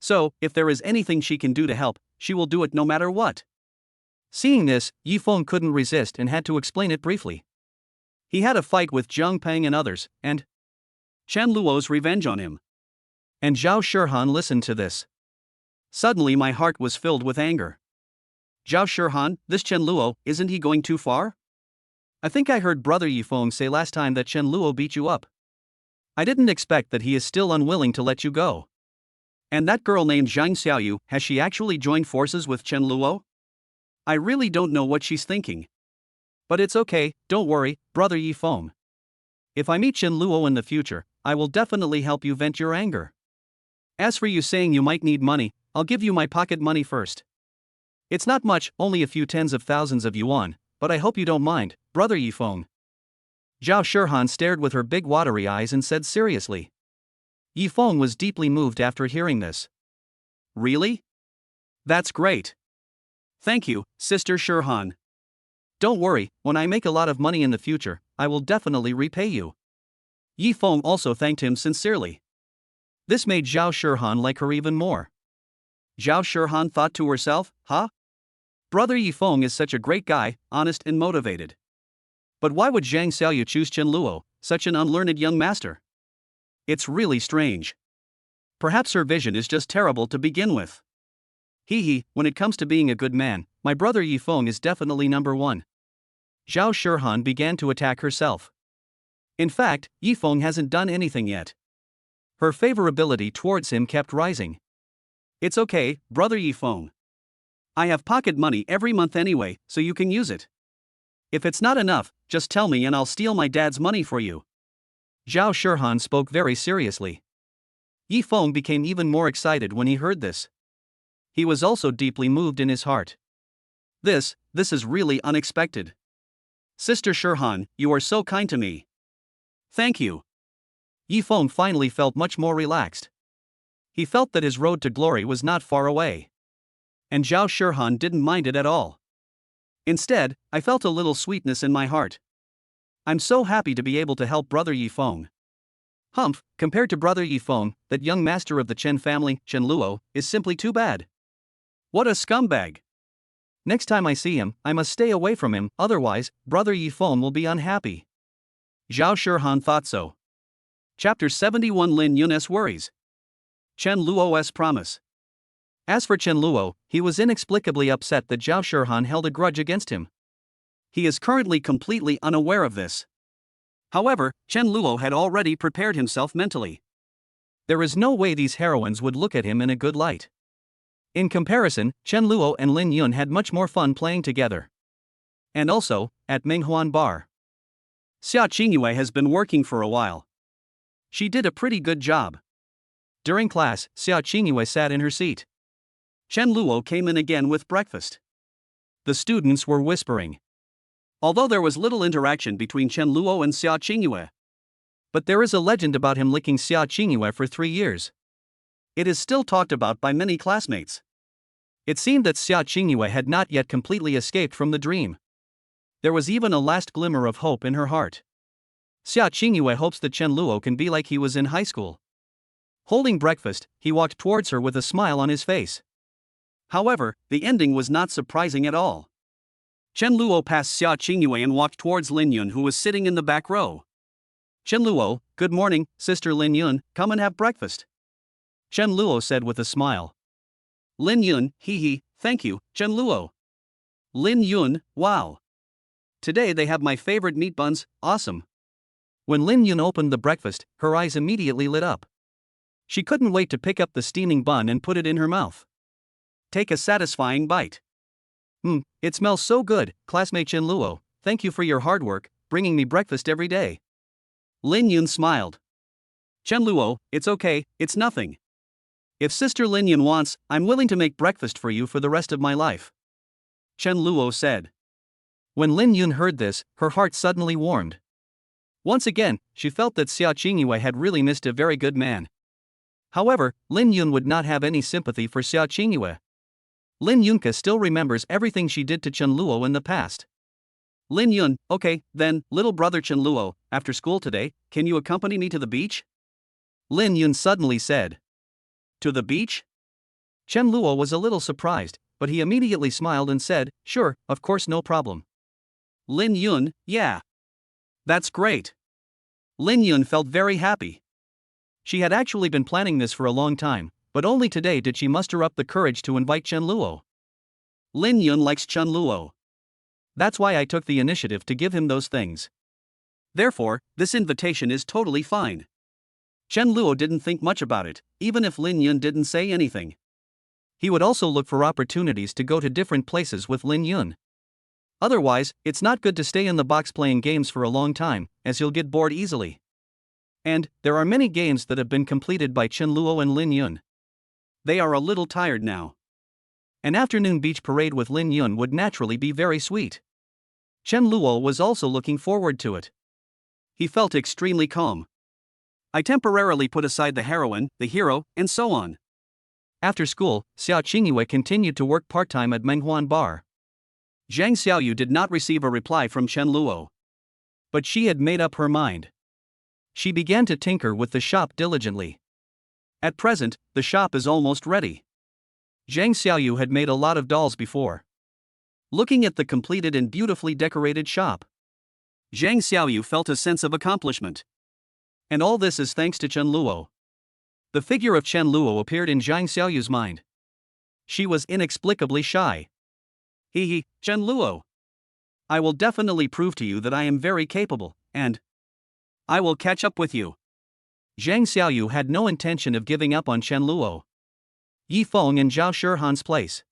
So, if there is anything she can do to help, she will do it no matter what. Seeing this, Yi Feng couldn't resist and had to explain it briefly. He had a fight with Zhang Peng and others, and Chen Luo's revenge on him. And Zhao Shirhan listened to this. Suddenly my heart was filled with anger. Zhao Shirhan, this Chen Luo, isn't he going too far? I think I heard Brother Yi Feng say last time that Chen Luo beat you up. I didn't expect that he is still unwilling to let you go. And that girl named Zhang Xiaoyu, has she actually joined forces with Chen Luo? I really don't know what she's thinking. But it's okay, don't worry, Brother Yi Feng. If I meet Chen Luo in the future, I will definitely help you vent your anger. As for you saying you might need money, I'll give you my pocket money first. It's not much, only a few tens of thousands of yuan, but I hope you don't mind, Brother Yi Feng. Zhao Shirhan stared with her big watery eyes and said seriously. Yi Feng was deeply moved after hearing this. Really? That's great. Thank you, Sister Shirhan. Don't worry, when I make a lot of money in the future, I will definitely repay you. Yi Feng also thanked him sincerely. This made Zhao Shirhan like her even more. Zhao Shirhan thought to herself, Brother Yi Feng is such a great guy, honest and motivated. But why would Zhang Xiaoyu choose Chen Luo, such an unlearned young master? It's really strange. Perhaps her vision is just terrible to begin with. When it comes to being a good man, my brother Yi Feng is definitely number one. Zhao Shirhan began to attack herself. In fact, Yi Feng hasn't done anything yet. Her favorability towards him kept rising. It's okay, Brother Yi Feng. I have pocket money every month anyway, so you can use it. If it's not enough, just tell me and I'll steal my dad's money for you. Zhao Shirhan spoke very seriously. Yi Feng became even more excited when he heard this. He was also deeply moved in his heart. This is really unexpected. Sister Shirhan, you are so kind to me. Thank you. Yi Feng finally felt much more relaxed. He felt that his road to glory was not far away. And Zhao Shirhan didn't mind it at all. Instead, I felt a little sweetness in my heart. I'm so happy to be able to help Brother Yi Feng. Compared to Brother Yi Feng, that young master of the Chen family, Chen Luo, is simply too bad. What a scumbag! Next time I see him, I must stay away from him, otherwise, Brother Yifeng will be unhappy. Zhao Shihan thought so. Chapter 71 Lin Yun's worries. Chen Luo's promise. As for Chen Luo, he was inexplicably upset that Zhao Shihan held a grudge against him. He is currently completely unaware of this. However, Chen Luo had already prepared himself mentally. There is no way these heroines would look at him in a good light. In comparison, Chen Luo and Lin Yun had much more fun playing together. And also, at Minghuan Bar. Xiaoingua has been working for a while. She did a pretty good job. During class, Xiaoingua sat in her seat. Chen Luo came in again with breakfast. The students were whispering. Although there was little interaction between Chen Luo and Xiaoingua. But there is a legend about him licking Xiaoingua for 3 years. It is still talked about by many classmates. It seemed that Xiaoingua had not yet completely escaped from the dream. There was even a last glimmer of hope in her heart. Xiaoingua hopes that Chen Luo can be like he was in high school. Holding breakfast, he walked towards her with a smile on his face. However, the ending was not surprising at all. Chen Luo passed Xiaoingua and walked towards Lin Yun, who was sitting in the back row. Chen Luo, good morning, Sister Lin Yun, come and have breakfast. Chen Luo said with a smile. Lin Yun, hee, thank you, Chen Luo. Lin Yun, wow. Today they have my favorite meat buns, awesome. When Lin Yun opened the breakfast, her eyes immediately lit up. She couldn't wait to pick up the steaming bun and put it in her mouth. Take a satisfying bite. It smells so good, classmate Chen Luo, thank you for your hard work, bringing me breakfast every day. Lin Yun smiled. Chen Luo, it's okay, it's nothing. If Sister Lin Yun wants, I'm willing to make breakfast for you for the rest of my life. Chen Luo said. When Lin Yun heard this, her heart suddenly warmed. Once again, she felt that Xiaoingua had really missed a very good man. However, Lin Yun would not have any sympathy for Xiaoingua. Lin Yunka still remembers everything she did to Chen Luo in the past. Lin Yun, okay, then, little brother Chen Luo, after school today, can you accompany me to the beach? Lin Yun suddenly said. To the beach? Chen Luo was a little surprised, but he immediately smiled and said, sure, of course, no problem. Lin Yun, yeah. That's great. Lin Yun felt very happy. She had actually been planning this for a long time, but only today did she muster up the courage to invite Chen Luo. Lin Yun likes Chen Luo. That's why I took the initiative to give him those things. Therefore, this invitation is totally fine. Chen Luo didn't think much about it, even if Lin Yun didn't say anything. He would also look for opportunities to go to different places with Lin Yun. Otherwise, it's not good to stay in the box playing games for a long time, as you'll get bored easily. And, there are many games that have been completed by Chen Luo and Lin Yun. They are a little tired now. An afternoon beach parade with Lin Yun would naturally be very sweet. Chen Luo was also looking forward to it. He felt extremely calm. I temporarily put aside the heroine, the hero, and so on. After school, Xiaoingua continued to work part-time at Minghuan Bar. Zhang Xiaoyu did not receive a reply from Chen Luo. But she had made up her mind. She began to tinker with the shop diligently. At present, the shop is almost ready. Zhang Xiaoyu had made a lot of dolls before. Looking at the completed and beautifully decorated shop, Zhang Xiaoyu felt a sense of accomplishment. And all this is thanks to Chen Luo. The figure of Chen Luo appeared in Zhang Xiaoyu's mind. She was inexplicably shy. Hee, Chen Luo. I will definitely prove to you that I am very capable, and I will catch up with you. Zhang Xiaoyu had no intention of giving up on Chen Luo. Yifeng and Zhao Shihan's place.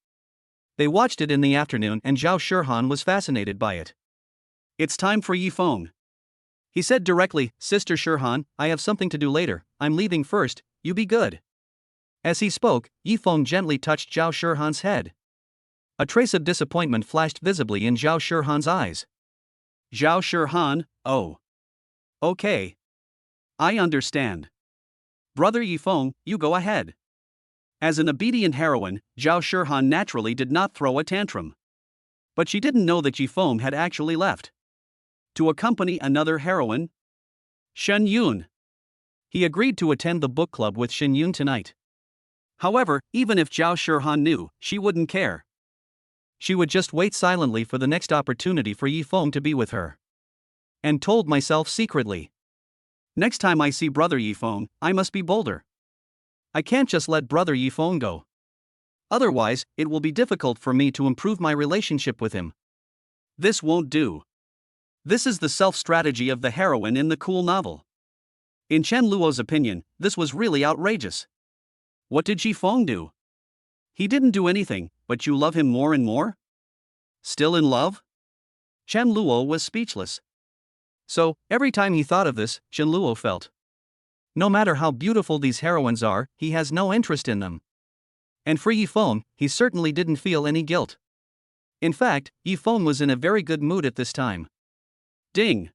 They watched it in the afternoon and Zhao Shihan was fascinated by it. It's time for Yifeng. He said directly, Sister Shihan, I have something to do later, I'm leaving first, you be good. As he spoke, Yifeng gently touched Zhao Shihan's head. A trace of disappointment flashed visibly in Zhao Shihan's eyes. Zhao Shihan, oh. Okay. I understand. Brother Yifeng, you go ahead. As an obedient heroine, Zhao Shihan naturally did not throw a tantrum. But she didn't know that Yifeng had actually left. To accompany another heroine? Shen Yun. He agreed to attend the book club with Shen Yun tonight. However, even if Zhao Shihan knew, she wouldn't care. She would just wait silently for the next opportunity for Yifeng to be with her. And told myself secretly, next time I see brother Yifeng, I must be bolder. I can't just let brother Yifeng go. Otherwise, it will be difficult for me to improve my relationship with him. This won't do. This is the self-strategy of the heroine in the cool novel. In Chen Luo's opinion, this was really outrageous. What did Yifeng do? He didn't do anything, but you love him more and more? Still in love? Chen Luo was speechless. So, every time he thought of this, Chen Luo felt. No matter how beautiful these heroines are, he has no interest in them. And for Yifeng, he certainly didn't feel any guilt. In fact, Yifeng was in a very good mood at this time. Ding!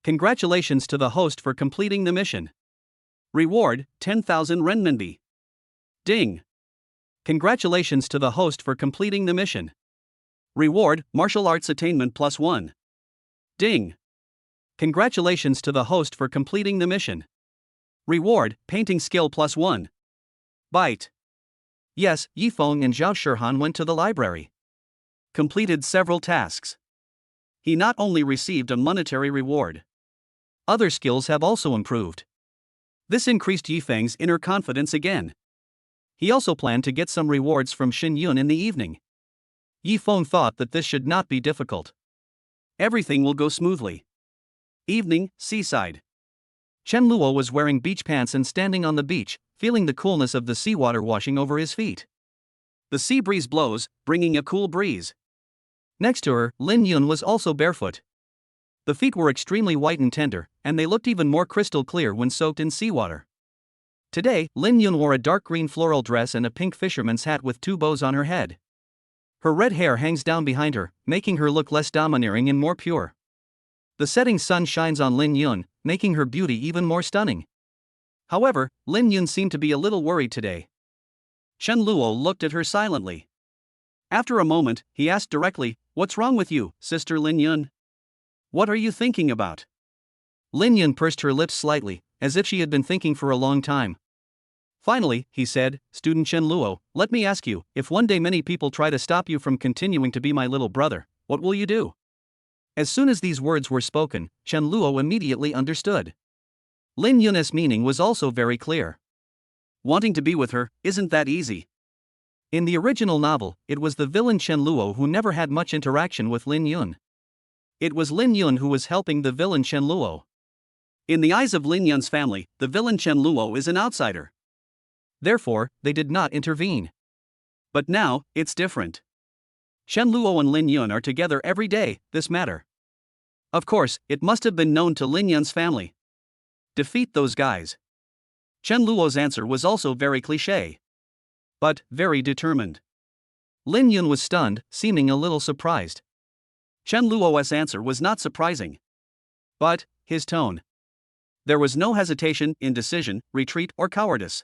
Congratulations to the host for completing the mission. Reward, 10,000 renminbi. Ding! Congratulations to the host for completing the mission. Reward, martial arts attainment +1. Ding! Congratulations to the host for completing the mission. Reward, painting skill +1. Bite. Yes, Yifeng and Zhao Shihan went to the library. Completed several tasks. He not only received a monetary reward. Other skills have also improved. This increased Yifeng's inner confidence again. He also planned to get some rewards from Lin Yun in the evening. Yifeng thought that this should not be difficult. Everything will go smoothly. Evening, seaside. Chen Luo was wearing beach pants and standing on the beach, feeling the coolness of the seawater washing over his feet. The sea breeze blows, bringing a cool breeze. Next to her, Lin Yun was also barefoot. The feet were extremely white and tender, and they looked even more crystal clear when soaked in seawater. Today, Lin Yun wore a dark green floral dress and a pink fisherman's hat with 2 bows on her head. Her red hair hangs down behind her, making her look less domineering and more pure. The setting sun shines on Lin Yun, making her beauty even more stunning. However, Lin Yun seemed to be a little worried today. Chen Luo looked at her silently. After a moment, he asked directly, "What's wrong with you, Sister Lin Yun? What are you thinking about?" Lin Yun pursed her lips slightly, as if she had been thinking for a long time. Finally, he said, "Student Chen Luo, let me ask you, if one day many people try to stop you from continuing to be my little brother, what will you do?" As soon as these words were spoken, Chen Luo immediately understood. Lin Yun's meaning was also very clear. Wanting to be with her, isn't that easy? In the original novel, it was the villain Chen Luo who never had much interaction with Lin Yun. It was Lin Yun who was helping the villain Chen Luo. In the eyes of Lin Yun's family, the villain Chen Luo is an outsider. Therefore, they did not intervene. But now, it's different. Chen Luo and Lin Yun are together every day, this matter. Of course, it must have been known to Lin Yun's family. Defeat those guys. Chen Luo's answer was also very cliché. But, very determined. Lin Yun was stunned, seeming a little surprised. Chen Luo's answer was not surprising. But, his tone. There was no hesitation, indecision, retreat, or cowardice.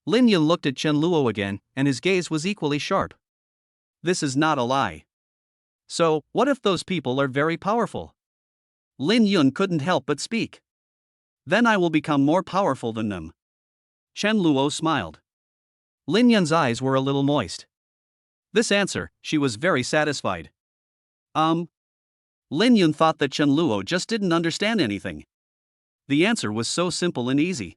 Lin Yun looked at Chen Luo again, and his gaze was equally sharp. This is not a lie. So, what if those people are very powerful? Lin Yun couldn't help but speak. Then I will become more powerful than them. Chen Luo smiled. Lin Yun's eyes were a little moist. This answer, she was very satisfied. Lin Yun thought that Chen Luo just didn't understand anything. The answer was so simple and easy.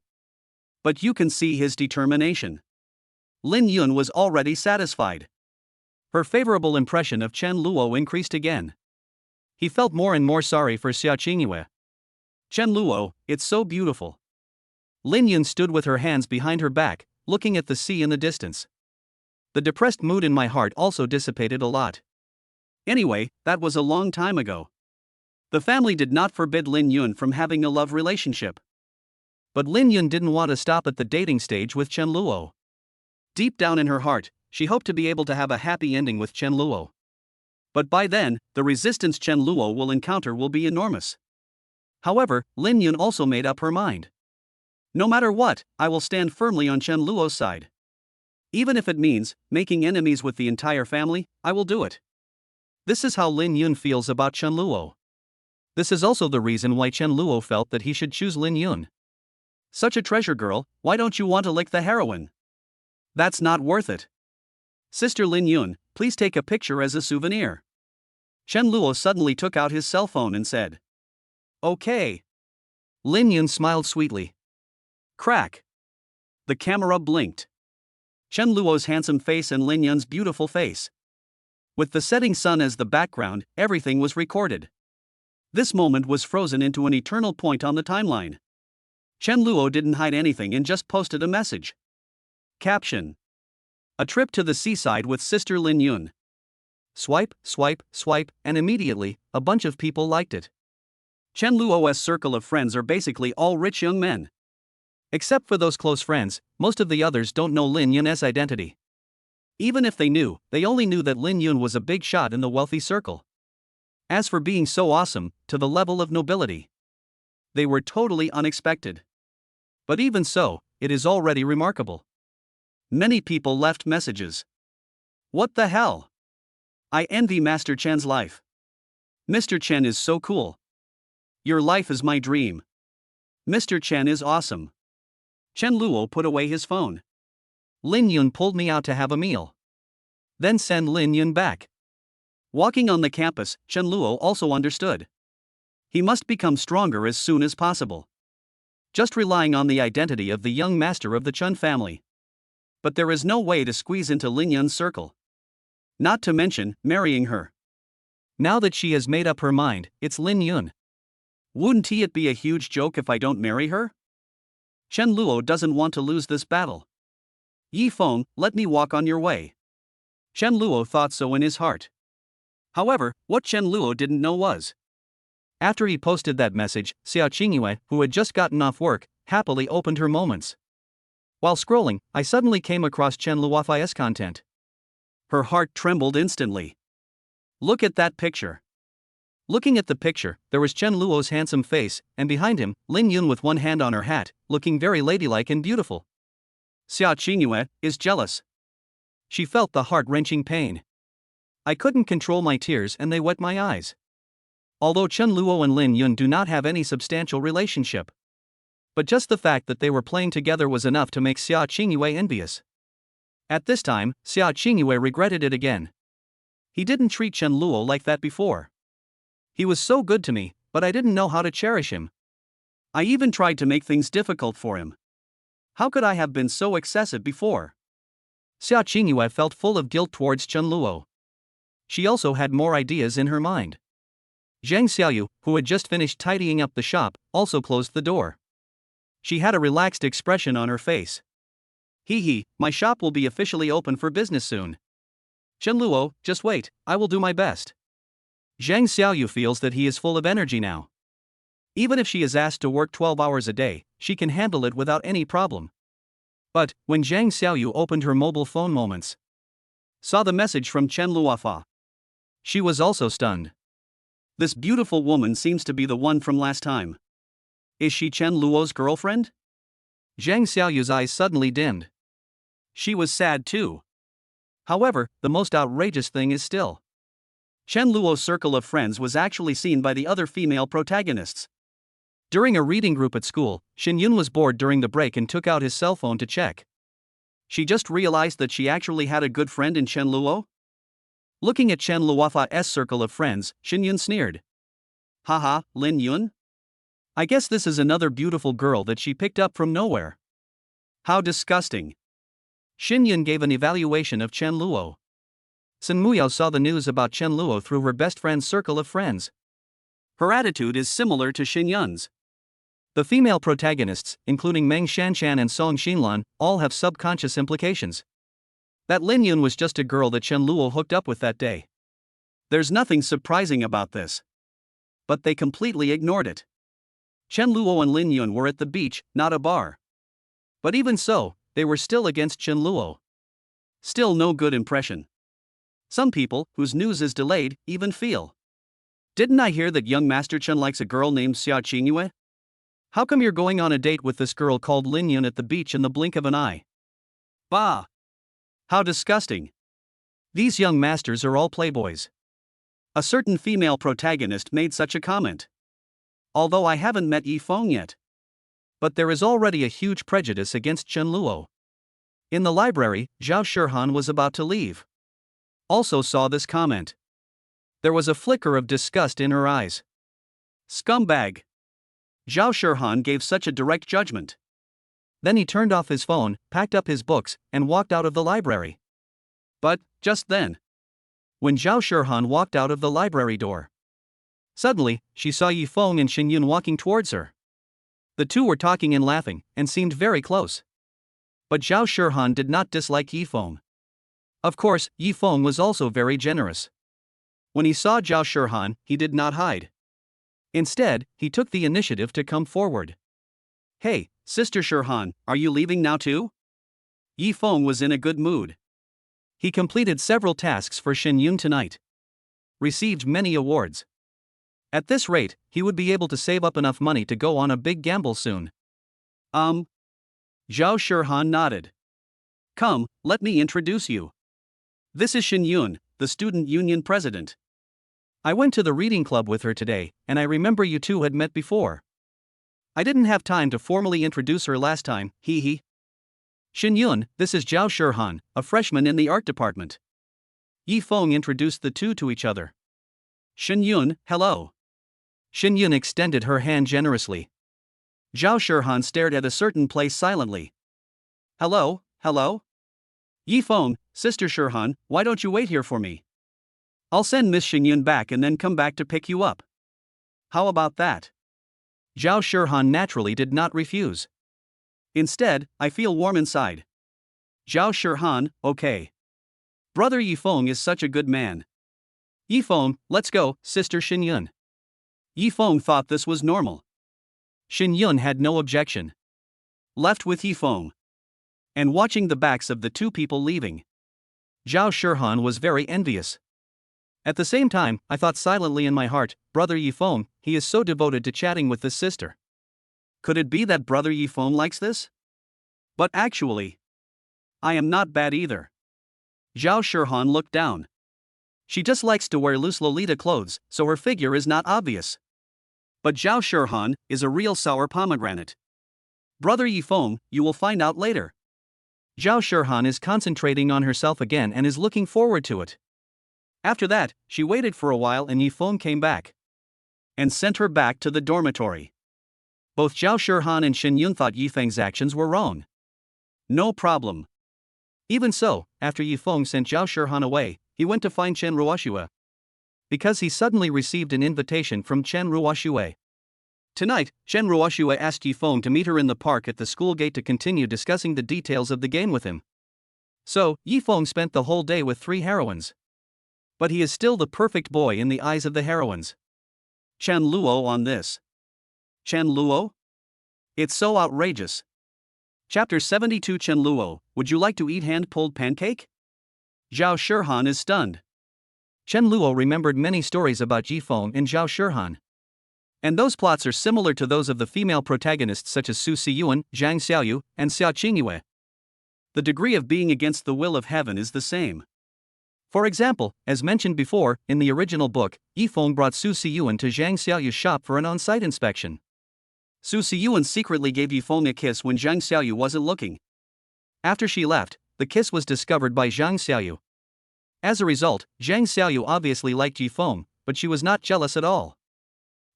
But you can see his determination. Lin Yun was already satisfied. Her favorable impression of Chen Luo increased again. He felt more and more sorry for Xiaoingua. Chen Luo, it's so beautiful. Lin Yun stood with her hands behind her back, looking at the sea in the distance. The depressed mood in my heart also dissipated a lot. Anyway, that was a long time ago. The family did not forbid Lin Yun from having a love relationship. But Lin Yun didn't want to stop at the dating stage with Chen Luo. Deep down in her heart, she hoped to be able to have a happy ending with Chen Luo. But by then, the resistance Chen Luo will encounter will be enormous. However, Lin Yun also made up her mind. No matter what, I will stand firmly on Chen Luo's side. Even if it means making enemies with the entire family, I will do it. This is how Lin Yun feels about Chen Luo. This is also the reason why Chen Luo felt that he should choose Lin Yun. Such a treasure girl, why don't you want to lick the heroine? That's not worth it. Sister Lin Yun, please take a picture as a souvenir. Chen Luo suddenly took out his cell phone and said. Okay. Lin Yun smiled sweetly. Crack. The camera blinked. Chen Luo's handsome face and Lin Yun's beautiful face. With the setting sun as the background, everything was recorded. This moment was frozen into an eternal point on the timeline. Chen Luo didn't hide anything and just posted a message. Caption. A trip to the seaside with Sister Lin Yun. Swipe, swipe, swipe, and immediately, a bunch of people liked it. Chen Luo's circle of friends are basically all rich young men. Except for those close friends, most of the others don't know Lin Yun's identity. Even if they knew, they only knew that Lin Yun was a big shot in the wealthy circle. As for being so awesome, to the level of nobility, they were totally unexpected. But even so, it is already remarkable. Many people left messages. What the hell? I envy Master Chen's life. Mr. Chen is so cool. Your life is my dream. Mr. Chen is awesome. Chen Luo put away his phone. Lin Yun pulled me out to have a meal. Then send Lin Yun back. Walking on the campus, Chen Luo also understood. He must become stronger as soon as possible. Just relying on the identity of the young master of the Chun family. But there is no way to squeeze into Lin Yun's circle. Not to mention, marrying her. Now that she has made up her mind, it's Lin Yun. Wouldn't it be a huge joke if I don't marry her? Chen Luo doesn't want to lose this battle. Yi Feng, let me walk on your way. Chen Luo thought so in his heart. However, what Chen Luo didn't know was, after he posted that message, Xiaoingua, who had just gotten off work, happily opened her moments. While scrolling, I suddenly came across Chen Luo's content. Her heart trembled instantly. Look at that picture. Looking at the picture, there was Chen Luo's handsome face, and behind him, Lin Yun with one hand on her hat, looking very ladylike and beautiful. Xiaoingua is jealous. She felt the heart-wrenching pain. I couldn't control my tears and they wet my eyes. Although Chen Luo and Lin Yun do not have any substantial relationship. But just the fact that they were playing together was enough to make Xiaoingua envious. At this time, Xiaoingua regretted it again. He didn't treat Chen Luo like that before. He was so good to me, but I didn't know how to cherish him. I even tried to make things difficult for him. How could I have been so excessive before? Xiaoingua felt full of guilt towards Chen Luo. She also had more ideas in her mind. Zhang Xiaoyu, who had just finished tidying up the shop, also closed the door. She had a relaxed expression on her face. Hee, my shop will be officially open for business soon. Chen Luo, just wait, I will do my best. Zhang Xiaoyu feels that he is full of energy now. Even if she is asked to work 12 hours a day, she can handle it without any problem. But, when Zhang Xiaoyu opened her mobile phone moments, saw the message from Chen Luofa, she was also stunned. This beautiful woman seems to be the one from last time. Is she Chen Luo's girlfriend? Zhang Xiaoyu's eyes suddenly dimmed. She was sad too. However, the most outrageous thing is still, Chen Luo's circle of friends was actually seen by the other female protagonists. During a reading group at school, Xin Yun was bored during the break and took out his cell phone to check. She just realized that she actually had a good friend in Chen Luo. Looking at Chen Luofa's circle of friends, Xin Yun sneered. Haha, Lin Yun? I guess this is another beautiful girl that she picked up from nowhere. How disgusting. Xin Yun gave an evaluation of Chen Luo. Sun Muyao saw the news about Chen Luo through her best friend's circle of friends. Her attitude is similar to Xin Yun's. The female protagonists, including Meng Shanshan and Song Xinlan, all have subconscious implications. That Lin Yun was just a girl that Chen Luo hooked up with that day. There's nothing surprising about this. But they completely ignored it. Chen Luo and Lin Yun were at the beach, not a bar. But even so, they were still against Chen Luo. Still no good impression. Some people, whose news is delayed, even feel. Didn't I hear that young Master Chen likes a girl named Xiaoingua? How come you're going on a date with this girl called Lin Yun at the beach in the blink of an eye? Bah! How disgusting. These young masters are all playboys. A certain female protagonist made such a comment. Although I haven't met Yi Feng yet. But there is already a huge prejudice against Chen Luo. In the library, Zhao Shihan was about to leave. Also saw this comment. There was a flicker of disgust in her eyes. Scumbag. Zhao Shihan gave such a direct judgment. Then he turned off his phone, packed up his books, and walked out of the library. But, just then, when Zhao Shihan walked out of the library door, suddenly, she saw Yifeng and Lin Yun walking towards her. The two were talking and laughing, and seemed very close. But Zhao Shihan did not dislike Yifeng. Of course, Yifeng was also very generous. When he saw Zhao Shihan, he did not hide. Instead, he took the initiative to come forward. Hey, Sister Shihan, are you leaving now too? Yifeng was in a good mood. He completed several tasks for Lin Yun tonight. Received many awards. At this rate, he would be able to save up enough money to go on a big gamble soon. Zhao Shihan nodded. Come, let me introduce you. This is Lin Yun, the student union president. I went to the reading club with her today, and I remember you two had met before. I didn't have time to formally introduce her last time, hee hee. Lin Yun, this is Zhao Shihan, a freshman in the art department. Yifeng introduced the two to each other. Lin Yun, hello. Lin Yun extended her hand generously. Zhao Shihan stared at a certain place silently. Hello, hello? Yifeng, Sister Shihan, why don't you wait here for me? I'll send Miss Lin Yun back and then come back to pick you up. How about that? Zhao Shihan naturally did not refuse. Instead, I feel warm inside. Zhao Shihan, okay. Brother Yifeng is such a good man. Yifeng, let's go, Sister Lin Yun. Yifeng thought this was normal. Lin Yun had no objection. Left with Yifeng. And watching the backs of the two people leaving. Zhao Shihan was very envious. At the same time, I thought silently in my heart, Brother Yifeng, he is so devoted to chatting with this sister. Could it be that Brother Yifeng likes this? But actually, I am not bad either. Zhao Shihan looked down. She just likes to wear loose Lolita clothes, so her figure is not obvious. But Zhao Shihan is a real sour pomegranate. Brother Yifeng, you will find out later. Zhao Shihan is concentrating on herself again and is looking forward to it. After that, she waited for a while and Yifeng came back. And sent her back to the dormitory. Both Zhao Shihan and Lin Yun thought Yifeng's actions were wrong. No problem. Even so, after Yifeng sent Zhao Shihan away, he went to find Chen Ruoxue. Because he suddenly received an invitation from Chen Ruoxue. Tonight, Chen Ruoxue asked Yifeng to meet her in the park at the school gate to continue discussing the details of the game with him. So, Yifeng spent the whole day with 3 heroines. But he is still the perfect boy in the eyes of the heroines. Chen Luo on this. Chen Luo? It's so outrageous. Chapter 72 Chen Luo, would you like to eat hand-pulled pancake? Zhao Shihan is stunned. Chen Luo remembered many stories about Yifeng and Zhao Shihan. And those plots are similar to those of the female protagonists such as Su Siyuan, Zhang Xiaoyu, and Xiaoingua. The degree of being against the will of heaven is the same. For example, as mentioned before, in the original book, Yifeng brought Su Siyuan to Zhang Xiaoyu's shop for an on-site inspection. Su Siyuan secretly gave Yifeng a kiss when Zhang Xiaoyu wasn't looking. After she left, the kiss was discovered by Zhang Xiaoyu. As a result, Zhang Xiaoyu obviously liked Yifeng, but she was not jealous at all.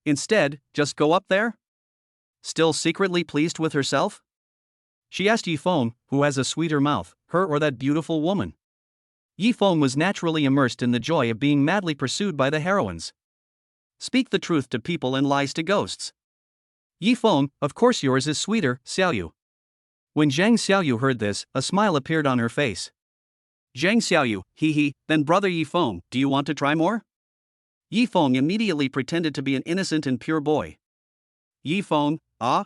Instead, just go up there? Still secretly pleased with herself? She asked Yifeng, who has a sweeter mouth, her or that beautiful woman. Yifeng was naturally immersed in the joy of being madly pursued by the heroines. Speak the truth to people and lies to ghosts. Yifeng, of course yours is sweeter, Xiaoyu. When Zhang Xiaoyu heard this, a smile appeared on her face. Zhang Xiaoyu, hee hee, then brother Yifeng, do you want to try more? Yifeng immediately pretended to be an innocent and pure boy. Yifeng, ah?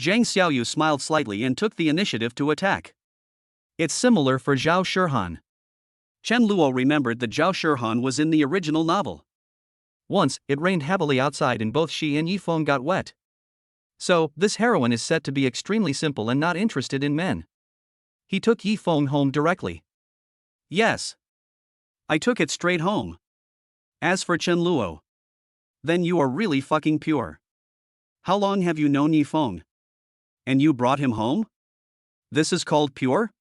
Zhang Xiaoyu smiled slightly and took the initiative to attack. It's similar for Zhao Shihan. Chen Luo remembered that Zhao Shihan was in the original novel. Once, it rained heavily outside and both she and Yifeng got wet. So, this heroine is said to be extremely simple and not interested in men. He took Yifeng home directly. Yes. I took it straight home. As for Chen Luo, then you are really fucking pure. How long have you known Yifeng? And you brought him home? This is called pure?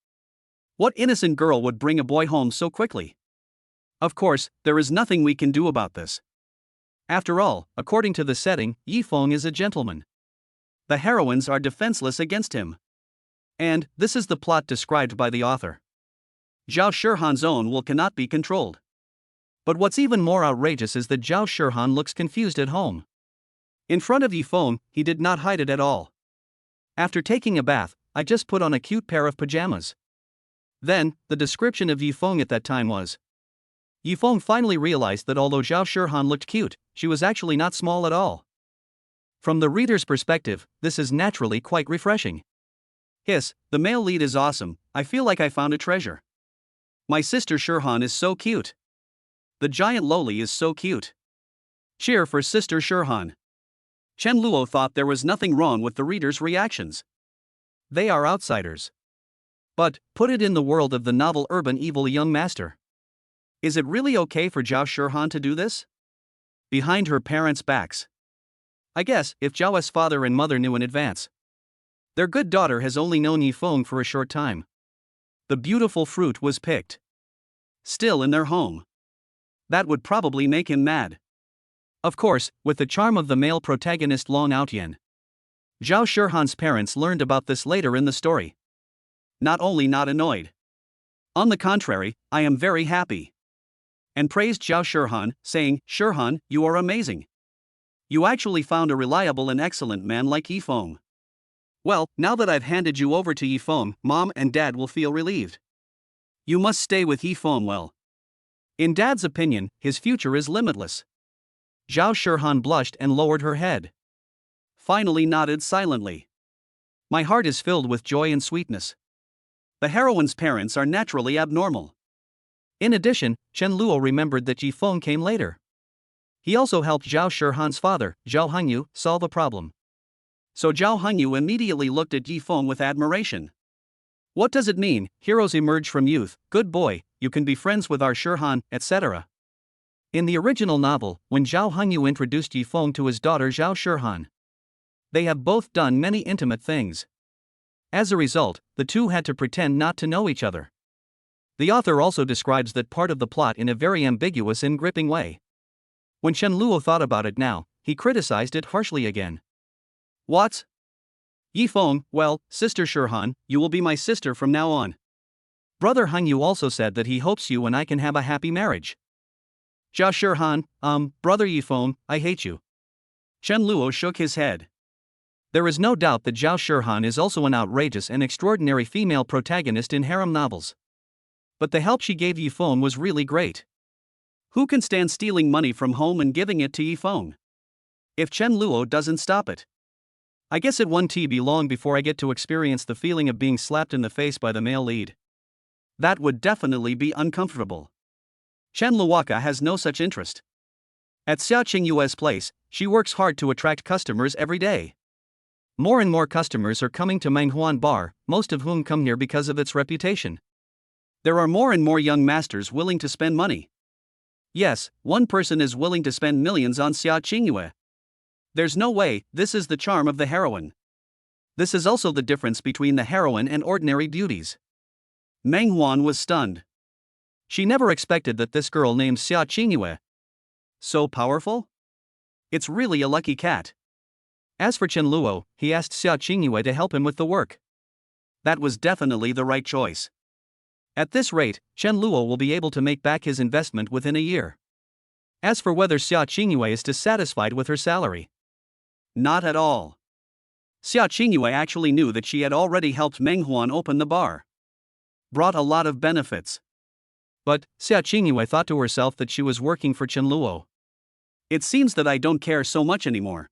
What innocent girl would bring a boy home so quickly? Of course, there is nothing we can do about this. After all, according to the setting, Yifeng is a gentleman. The heroines are defenseless against him. And this is the plot described by the author. Zhao Shihan's own will cannot be controlled. But what's even more outrageous is that Zhao Shihan looks confused at home. In front of Yifeng, he did not hide it at all. After taking a bath, I just put on a cute pair of pajamas. Then, the description of Yifeng at that time was. Yifeng finally realized that although Zhao Shihan looked cute, she was actually not small at all. From the reader's perspective, this is naturally quite refreshing. Hiss, the male lead is awesome, I feel like I found a treasure. My sister Shihan is so cute. The giant loli is so cute. Cheer for sister Shihan. Chen Luo thought there was nothing wrong with the reader's reactions. They are outsiders. But, put it in the world of the novel Urban Evil Young Master. Is it really okay for Zhao Shihan to do this? Behind her parents' backs. I guess, if Zhao's father and mother knew in advance. Their good daughter has only known Yifeng for a short time. The beautiful fruit was picked. Still in their home. That would probably make him mad. Of course, with the charm of the male protagonist Long Outyen. Zhao Shihan's parents learned about this later in the story. Not only not annoyed. On the contrary, I am very happy. And praised Zhao Shihan, saying, Shihan, you are amazing. You actually found a reliable and excellent man like Yifeng. Well, now that I've handed you over to Yifeng, Mom and Dad will feel relieved. You must stay with Yifeng well. In Dad's opinion, his future is limitless. Zhao Shihan blushed and lowered her head. Finally nodded silently. My heart is filled with joy and sweetness. The heroine's parents are naturally abnormal. In addition, Chen Luo remembered that Yifeng came later. He also helped Zhao Shihan's father, Zhao Hongyu, solve a problem. So Zhao Hongyu immediately looked at Yifeng with admiration. What does it mean, heroes emerge from youth, good boy, you can be friends with our Shihan, etc. In the original novel, when Zhao Hongyu introduced Yifeng to his daughter Zhao Shihan, they have both done many intimate things. As a result, the two had to pretend not to know each other. The author also describes that part of the plot in a very ambiguous and gripping way. When Chen Luo thought about it now, he criticized it harshly again. What? Yifeng, well, sister Shihan, you will be my sister from now on. Brother Hongyu also said that he hopes you and I can have a happy marriage. Zhao Shihan, brother Yifeng, I hate you. Chen Luo shook his head. There is no doubt that Zhao Shihan is also an outrageous and extraordinary female protagonist in harem novels. But the help she gave Yifeng was really great. Who can stand stealing money from home and giving it to Yifeng? If Chen Luo doesn't stop it. I guess it won't be long before I get to experience the feeling of being slapped in the face by the male lead. That would definitely be uncomfortable. Chen Luoka has no such interest. At Xiaoinghua's place, she works hard to attract customers every day. More and more customers are coming to Menghuan Bar, most of whom come here because of its reputation. There are more and more young masters willing to spend money. Yes, one person is willing to spend millions on Xiaoingua. There's no way, this is the charm of the heroine. This is also the difference between the heroine and ordinary beauties. Menghuan was stunned. She never expected that this girl named Xiaoingua. So powerful? It's really a lucky cat. As for Chen Luo, he asked Xiaoingua to help him with the work. That was definitely the right choice. At this rate, Chen Luo will be able to make back his investment within a year. As for whether Xiaoingua is dissatisfied with her salary, not at all. Xiaoingua actually knew that she had already helped Menghuan open the bar. Brought a lot of benefits. But, Xiaoingua thought to herself that she was working for Chen Luo. It seems that I don't care so much anymore.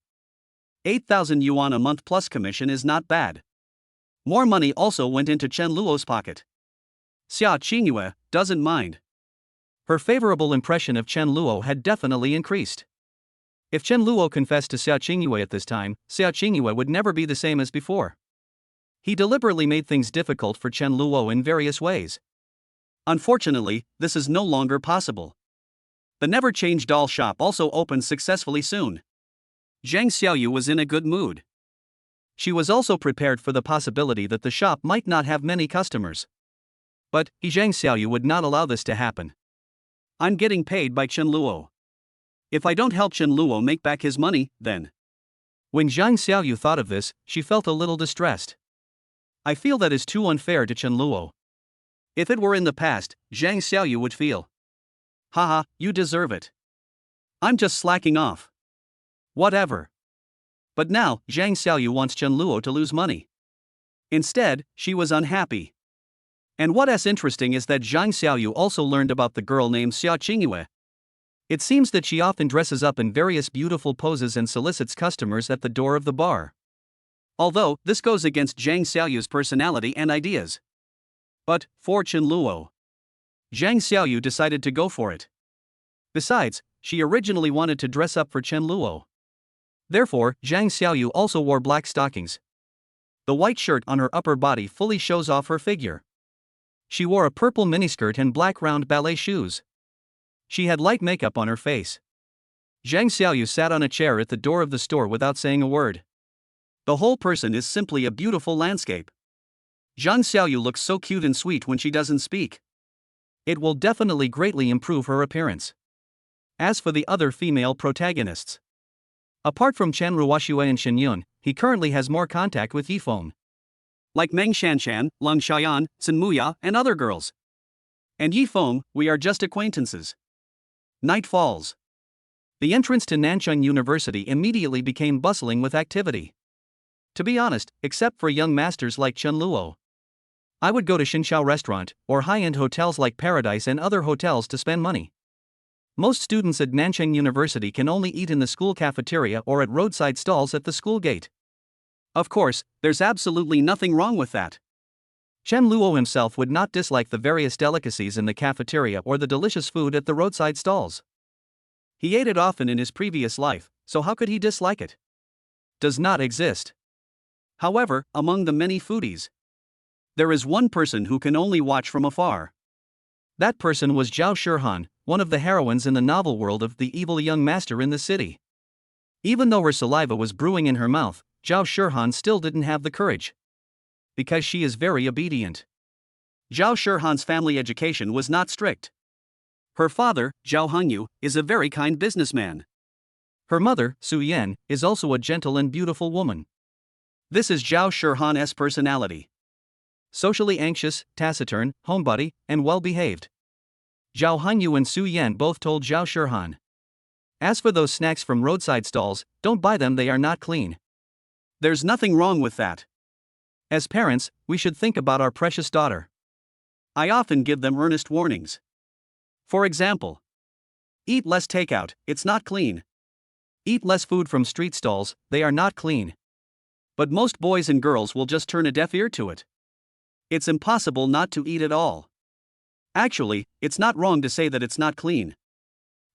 8,000 yuan a month plus commission is not bad. More money also went into Chen Luo's pocket. Xiaoingua doesn't mind. Her favorable impression of Chen Luo had definitely increased. If Chen Luo confessed to Xiaoingua at this time, Xiaoingua would never be the same as before. He deliberately made things difficult for Chen Luo in various ways. Unfortunately, this is no longer possible. The Never Change doll shop also opened successfully soon. Zhang Xiaoyu was in a good mood. She was also prepared for the possibility that the shop might not have many customers. But Zhang Xiaoyu would not allow this to happen. I'm getting paid by Chen Luo. If I don't help Chen Luo make back his money, then. When Zhang Xiaoyu thought of this, she felt a little distressed. I feel that is too unfair to Chen Luo. If it were in the past, Zhang Xiaoyu would feel. Haha, you deserve it. I'm just slacking off. Whatever. But now, Zhang Xiaoyu wants Chen Luo to lose money. Instead, she was unhappy. And what's interesting is that Zhang Xiaoyu also learned about the girl named Xiaoingua. It seems that she often dresses up in various beautiful poses and solicits customers at the door of the bar. Although, this goes against Zhang Xiaoyu's personality and ideas. But, for Chen Luo, Zhang Xiaoyu decided to go for it. Besides, she originally wanted to dress up for Chen Luo. Therefore, Zhang Xiaoyu also wore black stockings. The white shirt on her upper body fully shows off her figure. She wore a purple miniskirt and black round ballet shoes. She had light makeup on her face. Zhang Xiaoyu sat on a chair at the door of the store without saying a word. The whole person is simply a beautiful landscape. Zhang Xiaoyu looks so cute and sweet when she doesn't speak. It will definitely greatly improve her appearance. As for the other female protagonists, apart from Chen Ruoxue and Lin Yun, he currently has more contact with Yifeng. Like Meng Shanshan, Leng Xiaoyan, Sun Muya, and other girls. And Yifeng, we are just acquaintances. Night falls. The entrance to Nanchang University immediately became bustling with activity. To be honest, except for young masters like Chen Luo, I would go to Xinxiao restaurant, or high-end hotels like Paradise and other hotels to spend money. Most students at Nanchang University can only eat in the school cafeteria or at roadside stalls at the school gate. Of course, there's absolutely nothing wrong with that. Chen Luo himself would not dislike the various delicacies in the cafeteria or the delicious food at the roadside stalls. He ate it often in his previous life, so how could he dislike it? Does not exist. However, among the many foodies, there is one person who can only watch from afar. That person was Zhao Shihan, one of the heroines in the novel world of The Evil Young Master in the City. Even though her saliva was brewing in her mouth, Zhao Shihan still didn't have the courage. Because she is very obedient. Zhao Shihan's family education was not strict. Her father, Zhao Hongyu, is a very kind businessman. Her mother, Su Yan, is also a gentle and beautiful woman. This is Zhao Shihan's personality. Socially anxious, taciturn, homebody, and well-behaved. Zhao Hongyu and Su Yan both told Zhao Shihan, as for those snacks from roadside stalls, don't buy them, they are not clean. There's nothing wrong with that. As parents, we should think about our precious daughter. I often give them earnest warnings. For example, eat less takeout, it's not clean. Eat less food from street stalls, they are not clean. But most boys and girls will just turn a deaf ear to it. It's impossible not to eat it all. Actually, it's not wrong to say that it's not clean.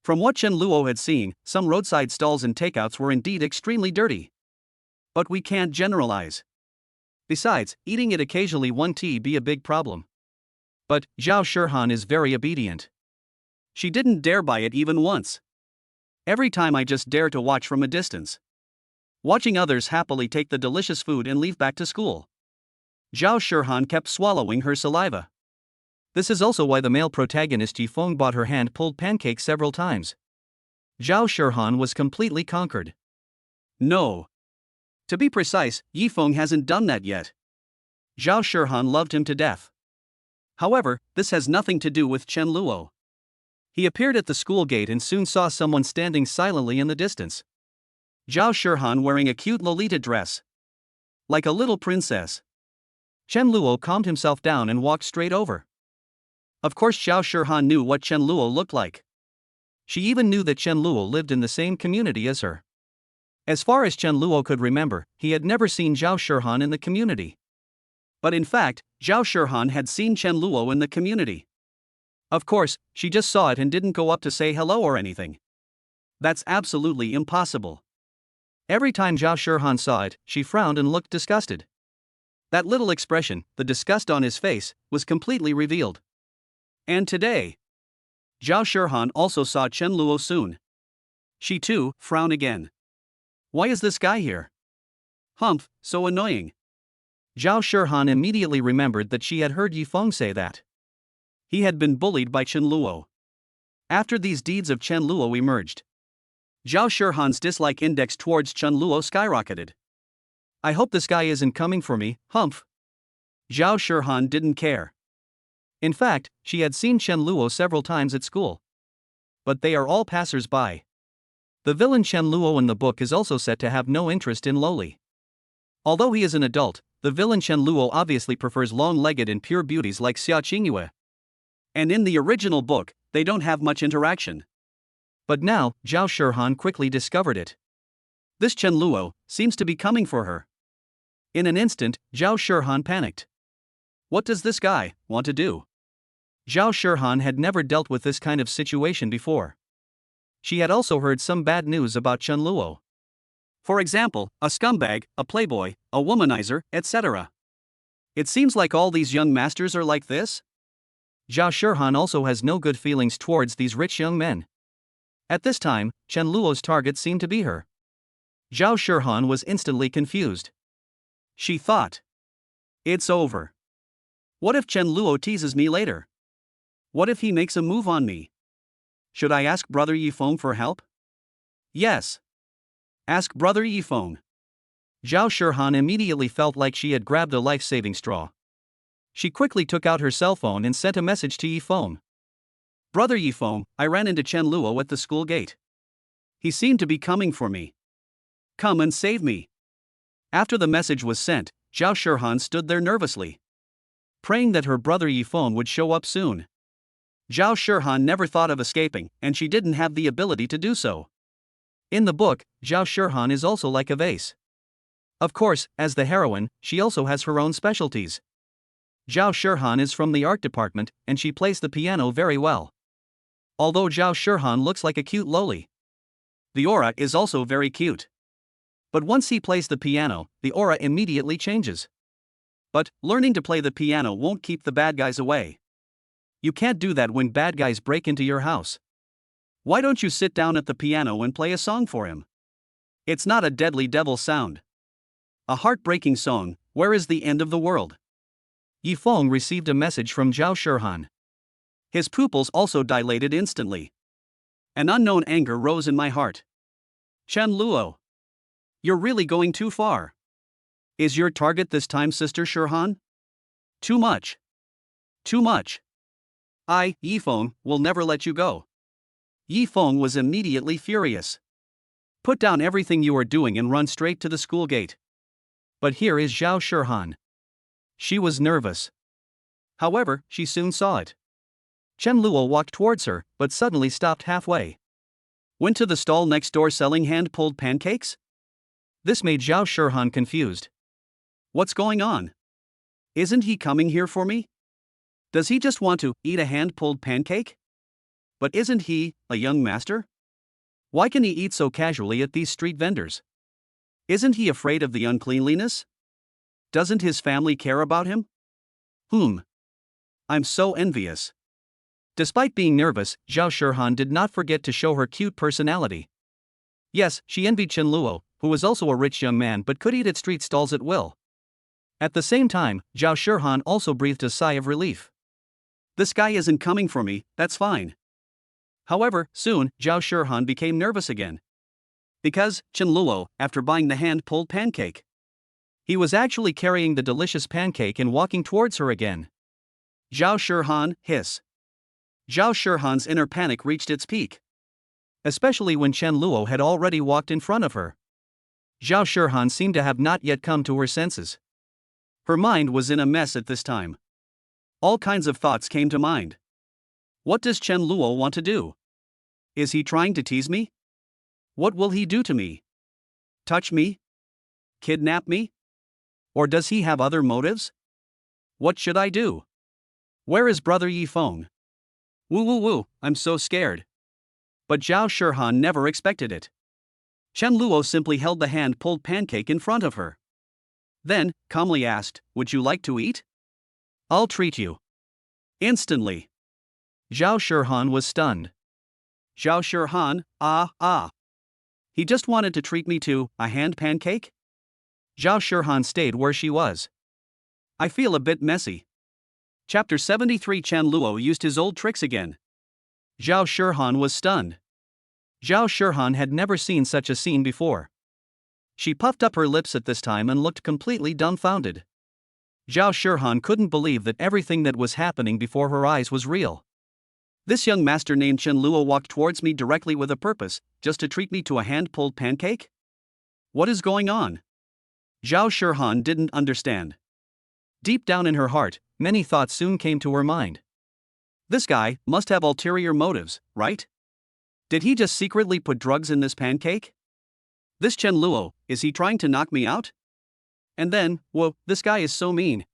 From what Chen Luo had seen, some roadside stalls and takeouts were indeed extremely dirty. But we can't generalize. Besides, eating it occasionally won't be a big problem. But Zhao Shihan is very obedient. She didn't dare buy it even once. Every time I just dare to watch from a distance. Watching others happily take the delicious food and leave back to school. Zhao Shihan kept swallowing her saliva. This is also why the male protagonist Yifeng bought her hand-pulled pancake several times. Zhao Shihan was completely conquered. No. To be precise, Yifeng hasn't done that yet. Zhao Shihan loved him to death. However, this has nothing to do with Chen Luo. He appeared at the school gate and soon saw someone standing silently in the distance. Zhao Shihan wearing a cute Lolita dress. Like a little princess. Chen Luo calmed himself down and walked straight over. Of course Zhao Shihan knew what Chen Luo looked like. She even knew that Chen Luo lived in the same community as her. As far as Chen Luo could remember, he had never seen Zhao Shihan in the community. But in fact, Zhao Shihan had seen Chen Luo in the community. Of course, she just saw it and didn't go up to say hello or anything. That's absolutely impossible. Every time Zhao Shihan saw it, she frowned and looked disgusted. That little expression, the disgust on his face, was completely revealed. And today, Zhao Shihan also saw Chen Luo soon. She too frowned again. Why is this guy here? Humph, so annoying. Zhao Shihan immediately remembered that she had heard Yifeng say that. He had been bullied by Chen Luo. After these deeds of Chen Luo emerged, Zhao Shihan's dislike index towards Chen Luo skyrocketed. I hope this guy isn't coming for me, humph. Zhao Shihan didn't care. In fact, she had seen Chen Luo several times at school. But they are all passers-by. The villain Chen Luo in the book is also said to have no interest in lowly. Although he is an adult, the villain Chen Luo obviously prefers long-legged and pure beauties like Xiaoingua. And in the original book, they don't have much interaction. But now, Zhao Shihan quickly discovered it. This Chen Luo seems to be coming for her. In an instant, Zhao Shihan panicked. What does this guy want to do? Zhao Shihan had never dealt with this kind of situation before. She had also heard some bad news about Chen Luo. For example, a scumbag, a playboy, a womanizer, etc. It seems like all these young masters are like this? Zhao Shihan also has no good feelings towards these rich young men. At this time, Chen Luo's target seemed to be her. Zhao Shihan was instantly confused. She thought, it's over. What if Chen Luo teases me later? What if he makes a move on me? Should I ask Brother Yifeng for help? Yes. Ask Brother Yifeng. Zhao Shihan immediately felt like she had grabbed a life-saving straw. She quickly took out her cell phone and sent a message to Yifeng. Brother Yifeng, I ran into Chen Luo at the school gate. He seemed to be coming for me. Come and save me. After the message was sent, Zhao Shihan stood there nervously, praying that her brother Yifeng would show up soon. Zhao Shihan never thought of escaping, and she didn't have the ability to do so. In the book, Zhao Shihan is also like a vase. Of course, as the heroine, she also has her own specialties. Zhao Shihan is from the art department, and she plays the piano very well. Although Zhao Shihan looks like a cute loli, the aura is also very cute. But once he plays the piano, the aura immediately changes. But learning to play the piano won't keep the bad guys away. You can't do that when bad guys break into your house. Why don't you sit down at the piano and play a song for him? It's not a deadly devil sound. A heartbreaking song, Where is the End of the World? Yifeng received a message from Zhao Shihan. His pupils also dilated instantly. An unknown anger rose in my heart. Chen Luo, you're really going too far. Is your target this time Sister Shihan? Too much. Too much. Yifeng, will never let you go. Yifeng was immediately furious. Put down everything you are doing and run straight to the school gate. But here is Zhao Shihan. She was nervous. However, she soon saw it. Chen Luo walked towards her, but suddenly stopped halfway. Went to the stall next door selling hand-pulled pancakes? This made Zhao Shihan confused. What's going on? Isn't he coming here for me? Does he just want to eat a hand-pulled pancake? But isn't he a young master? Why can he eat so casually at these street vendors? Isn't he afraid of the uncleanliness? Doesn't his family care about him? I'm so envious. Despite being nervous, Zhao Shihan did not forget to show her cute personality. Yes, she envied Chen Luo, who was also a rich young man but could eat at street stalls at will. At the same time, Zhao Shihan also breathed a sigh of relief. This guy isn't coming for me, that's fine. However, soon, Zhao Shihan became nervous again. Because, Chen Luo, after buying the hand-pulled pancake, he was actually carrying the delicious pancake and walking towards her again. Zhao Shihan, hiss. Zhao Shihan's inner panic reached its peak. Especially when Chen Luo had already walked in front of her. Zhao Shihan seemed to have not yet come to her senses. Her mind was in a mess at this time. All kinds of thoughts came to mind. What does Chen Luo want to do? Is he trying to tease me? What will he do to me? Touch me? Kidnap me? Or does he have other motives? What should I do? Where is Brother Yifeng? Woo, I'm so scared. But Zhao Shihan never expected it. Chen Luo simply held the hand-pulled pancake in front of her. Then, calmly asked, would you like to eat? I'll treat you. Instantly. Zhao Shihan was stunned. Zhao Shihan, He just wanted to treat me to a hand pancake? Zhao Shihan stayed where she was. I feel a bit messy. Chapter 73. Chen Luo used his old tricks again. Zhao Shihan was stunned. Zhao Shihan had never seen such a scene before. She puffed up her lips at this time and looked completely dumbfounded. Zhao Shihan couldn't believe that everything that was happening before her eyes was real. This young master named Chen Luo walked towards me directly with a purpose, just to treat me to a hand-pulled pancake? What is going on? Zhao Shihan didn't understand. Deep down in her heart, many thoughts soon came to her mind. This guy must have ulterior motives, right? Did he just secretly put drugs in this pancake? This Chen Luo, is he trying to knock me out? And then, whoa, this guy is so mean.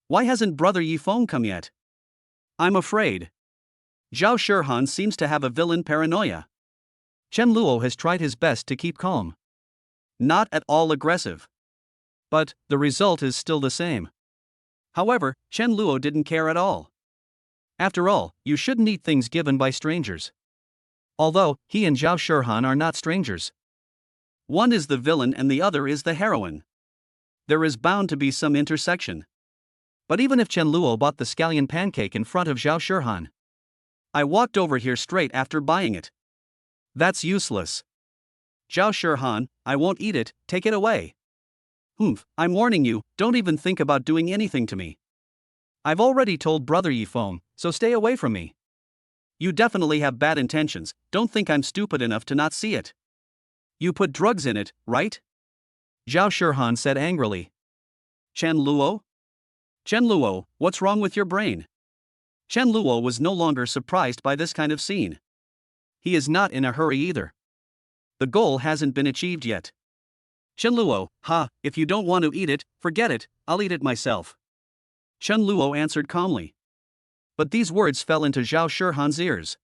Why hasn't brother Yifeng come yet? I'm afraid. Zhao Shihan seems to have a villain paranoia. Chen Luo has tried his best to keep calm. Not at all aggressive. But the result is still the same. However, Chen Luo didn't care at all. After all, you shouldn't eat things given by strangers. Although, he and Zhao Shihan are not strangers. One is the villain and the other is the heroine. There is bound to be some intersection. But even if Chen Luo bought the scallion pancake in front of Zhao Shihan, I walked over here straight after buying it. That's useless. Zhao Shihan, I won't eat it, take it away. I'm warning you, don't even think about doing anything to me. I've already told brother Yifeng, so stay away from me. You definitely have bad intentions, don't think I'm stupid enough to not see it. You put drugs in it, right? Zhao Shihan said angrily. Chen Luo? Chen Luo, what's wrong with your brain? Chen Luo was no longer surprised by this kind of scene. He is not in a hurry either. The goal hasn't been achieved yet. Chen Luo, if you don't want to eat it, forget it, I'll eat it myself. Chen Luo answered calmly. But these words fell into Zhao Shihan's ears.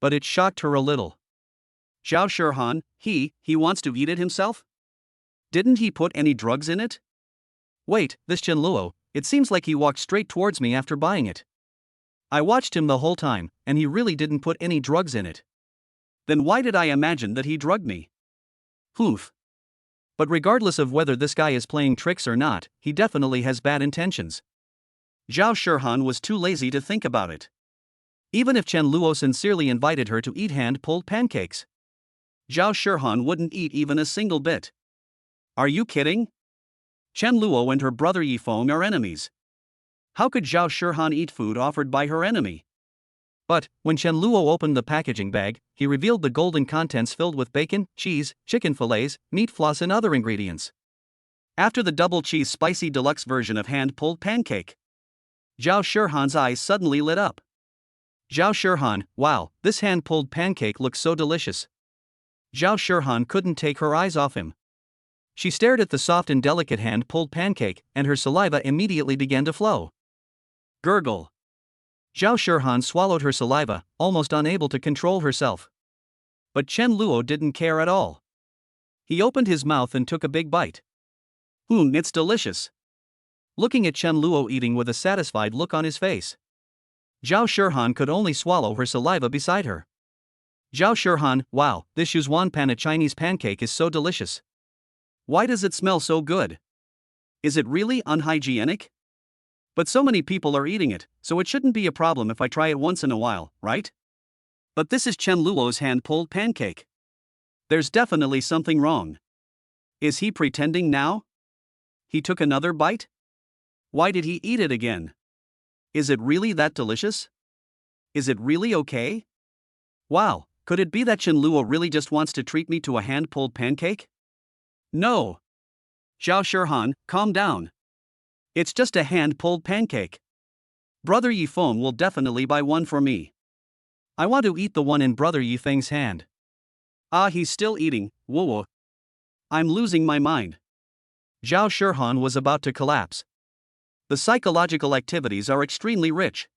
But it shocked her a little. Zhao Shihan, he wants to eat it himself? Didn't he put any drugs in it? Wait, this Chen Luo, it seems like he walked straight towards me after buying it. I watched him the whole time, and he really didn't put any drugs in it. Then why did I imagine that he drugged me? But regardless of whether this guy is playing tricks or not, he definitely has bad intentions. Zhao Shihan was too lazy to think about it. Even if Chen Luo sincerely invited her to eat hand-pulled pancakes, Zhao Shihan wouldn't eat even a single bit. Are you kidding? Chen Luo and her brother Yifeng are enemies. How could Zhao Shihan eat food offered by her enemy? But, when Chen Luo opened the packaging bag, he revealed the golden contents filled with bacon, cheese, chicken fillets, meat floss and other ingredients. After the double cheese spicy deluxe version of hand-pulled pancake, Zhao Shihan's eyes suddenly lit up. Zhao Shihan, wow, this hand-pulled pancake looks so delicious. Zhao Shihan couldn't take her eyes off him. She stared at the soft and delicate hand-pulled pancake, and her saliva immediately began to flow. Gurgle. Zhao Shihan swallowed her saliva, almost unable to control herself. But Chen Luo didn't care at all. He opened his mouth and took a big bite. It's delicious. Looking at Chen Luo eating with a satisfied look on his face, Zhao Shihan could only swallow her saliva beside her. Zhao Shihan, wow, this Yuzhuan pan, a Chinese pancake, is so delicious. Why does it smell so good? Is it really unhygienic? But so many people are eating it, so it shouldn't be a problem if I try it once in a while, right? But this is Chen Luo's hand-pulled pancake. There's definitely something wrong. Is he pretending now? He took another bite? Why did he eat it again? Is it really that delicious? Is it really okay? Wow, could it be that Chen Luo really just wants to treat me to a hand-pulled pancake? No. Zhao Shihan, calm down. It's just a hand-pulled pancake. Brother Yifeng will definitely buy one for me. I want to eat the one in brother Yifeng's hand. He's still eating, whoa. I'm losing my mind. Zhao Shihan was about to collapse. The psychological activities are extremely rich.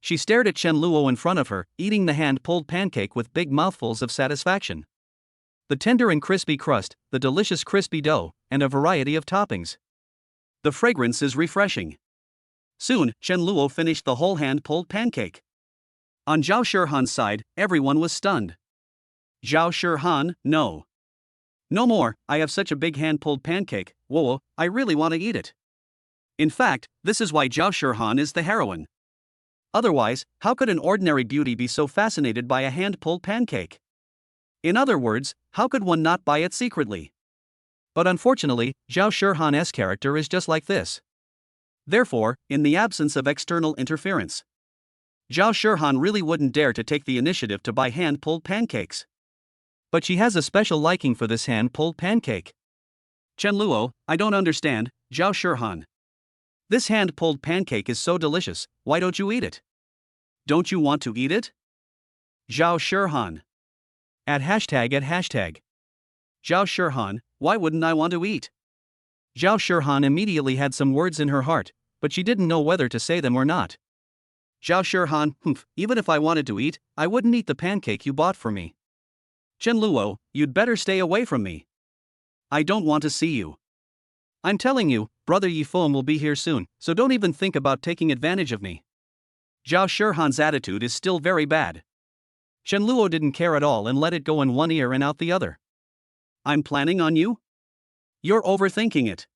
She stared at Chen Luo in front of her, eating the hand-pulled pancake with big mouthfuls of satisfaction. The tender and crispy crust, the delicious crispy dough, and a variety of toppings. The fragrance is refreshing. Soon, Chen Luo finished the whole hand-pulled pancake. On Zhao Shihan's side, everyone was stunned. Zhao Shihan, no. No more, I have such a big hand-pulled pancake, whoa, I really want to eat it. In fact, this is why Zhao Shihan is the heroine. Otherwise, how could an ordinary beauty be so fascinated by a hand-pulled pancake? In other words, how could one not buy it secretly? But unfortunately, Zhao Shihan's character is just like this. Therefore, in the absence of external interference, Zhao Shihan really wouldn't dare to take the initiative to buy hand-pulled pancakes. But she has a special liking for this hand-pulled pancake. Chen Luo, I don't understand, Zhao Shihan. This hand-pulled pancake is so delicious, why don't you eat it? Don't you want to eat it? Zhao Shihan. At hashtag. Zhao Shihan, why wouldn't I want to eat? Zhao Shihan immediately had some words in her heart, but she didn't know whether to say them or not. Zhao Shihan, even if I wanted to eat, I wouldn't eat the pancake you bought for me. Chen Luo, you'd better stay away from me. I don't want to see you. I'm telling you, brother Yifeng will be here soon, so don't even think about taking advantage of me. Zhao Shihan's attitude is still very bad. Chen Luo didn't care at all and let it go in one ear and out the other. I'm planning on you? You're overthinking it.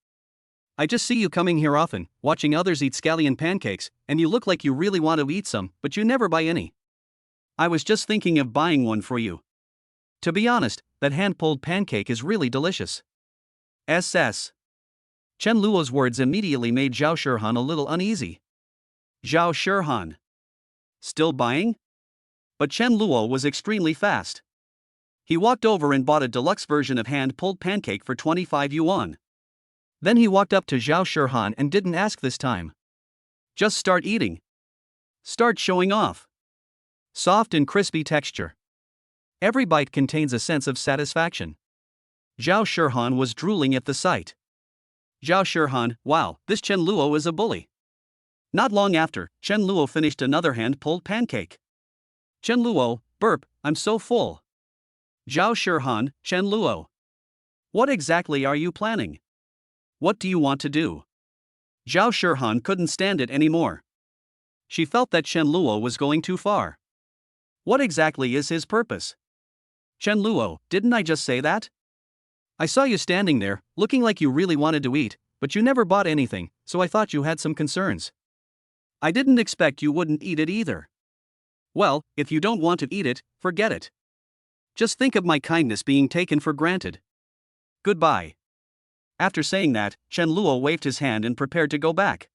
I just see you coming here often, watching others eat scallion pancakes, and you look like you really want to eat some, but you never buy any. I was just thinking of buying one for you. To be honest, that hand-pulled pancake is really delicious. SS. Chen Luo's words immediately made Zhao Shihan a little uneasy. Zhao Shihan. Still buying? But Chen Luo was extremely fast. He walked over and bought a deluxe version of hand-pulled pancake for 25 yuan. Then he walked up to Zhao Shihan and didn't ask this time. Just start eating. Start showing off. Soft and crispy texture. Every bite contains a sense of satisfaction. Zhao Shihan was drooling at the sight. Zhao Shihan, wow, this Chen Luo is a bully. Not long after, Chen Luo finished another hand-pulled pancake. Chen Luo, burp, I'm so full. Zhao Shihan, Chen Luo. What exactly are you planning? What do you want to do? Zhao Shihan couldn't stand it anymore. She felt that Chen Luo was going too far. What exactly is his purpose? Chen Luo, didn't I just say that? I saw you standing there, looking like you really wanted to eat, but you never bought anything, so I thought you had some concerns. I didn't expect you wouldn't eat it either. Well, if you don't want to eat it, forget it. Just think of my kindness being taken for granted. Goodbye. After saying that, Chen Luo waved his hand and prepared to go back.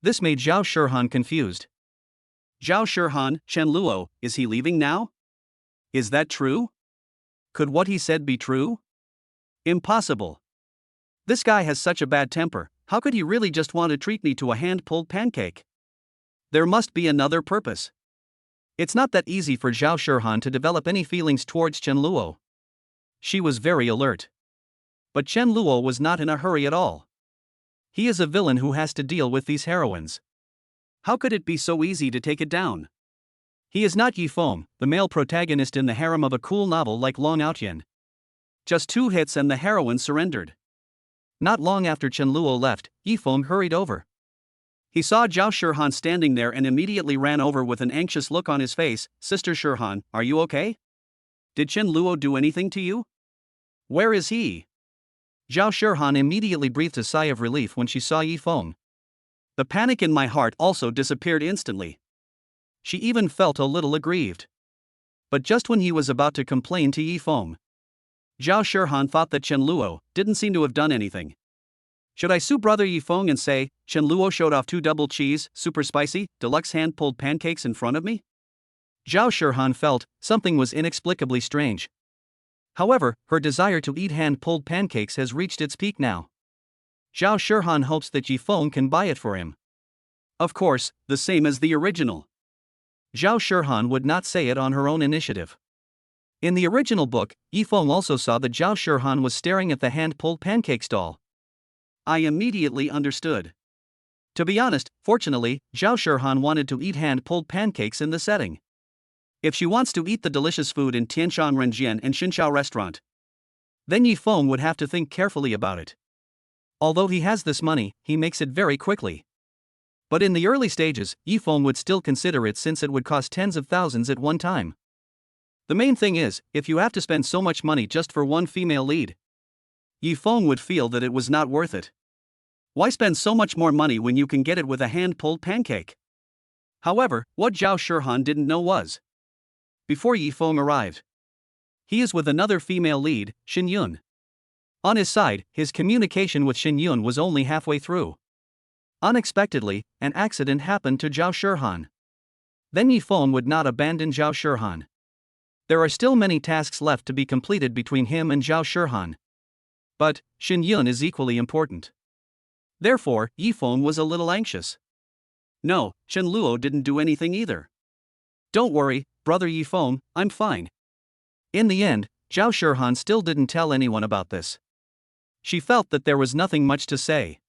This made Zhao Shihan confused. Zhao Shihan, Chen Luo, is he leaving now? Is that true? Could what he said be true? Impossible. This guy has such a bad temper, how could he really just want to treat me to a hand-pulled pancake? There must be another purpose. It's not that easy for Zhao Shihan to develop any feelings towards Chen Luo. She was very alert. But Chen Luo was not in a hurry at all. He is a villain who has to deal with these heroines. How could it be so easy to take it down? He is not Yifeng, the male protagonist in the harem of a cool novel like Long Outyan. Just 2 hits and the heroine surrendered. Not long after Chen Luo left, Yifeng hurried over. He saw Zhao Shihan standing there and immediately ran over with an anxious look on his face. Sister Shihan, are you okay? Did Chen Luo do anything to you? Where is he? Zhao Shihan immediately breathed a sigh of relief when she saw Yifeng. The panic in my heart also disappeared instantly. She even felt a little aggrieved. But just when he was about to complain to Yifeng, Zhao Shihan thought that Chen Luo didn't seem to have done anything. Should I sue brother Yifeng and say, Chen Luo showed off 2 double cheese, super spicy, deluxe hand-pulled pancakes in front of me? Zhao Shihan felt something was inexplicably strange. However, her desire to eat hand-pulled pancakes has reached its peak now. Zhao Shihan hopes that Yifeng can buy it for him. Of course, the same as the original. Zhao Shihan would not say it on her own initiative. In the original book, Yifeng also saw that Zhao Shihan was staring at the hand-pulled pancake stall. I immediately understood. To be honest, fortunately, Zhao Shihan wanted to eat hand-pulled pancakes in the setting. If she wants to eat the delicious food in Tianshan Renjian and Xinxiao restaurant, then Yifeng would have to think carefully about it. Although he has this money, he makes it very quickly. But in the early stages, Yifeng would still consider it since it would cost tens of thousands at one time. The main thing is, if you have to spend so much money just for one female lead, Yifeng would feel that it was not worth it. Why spend so much more money when you can get it with a hand-pulled pancake? However, what Zhao Shihan didn't know was, before Yifeng arrived, he is with another female lead, Lin Yun. On his side, his communication with Lin Yun was only halfway through. Unexpectedly, an accident happened to Zhao Shihan. Then Yifeng would not abandon Zhao Shihan. There are still many tasks left to be completed between him and Zhao Shihan. But, Lin Yun is equally important. Therefore, Yifeng was a little anxious. No, Chen Luo didn't do anything either. Don't worry, brother Yifeng, I'm fine. In the end, Zhao Shihan still didn't tell anyone about this. She felt that there was nothing much to say.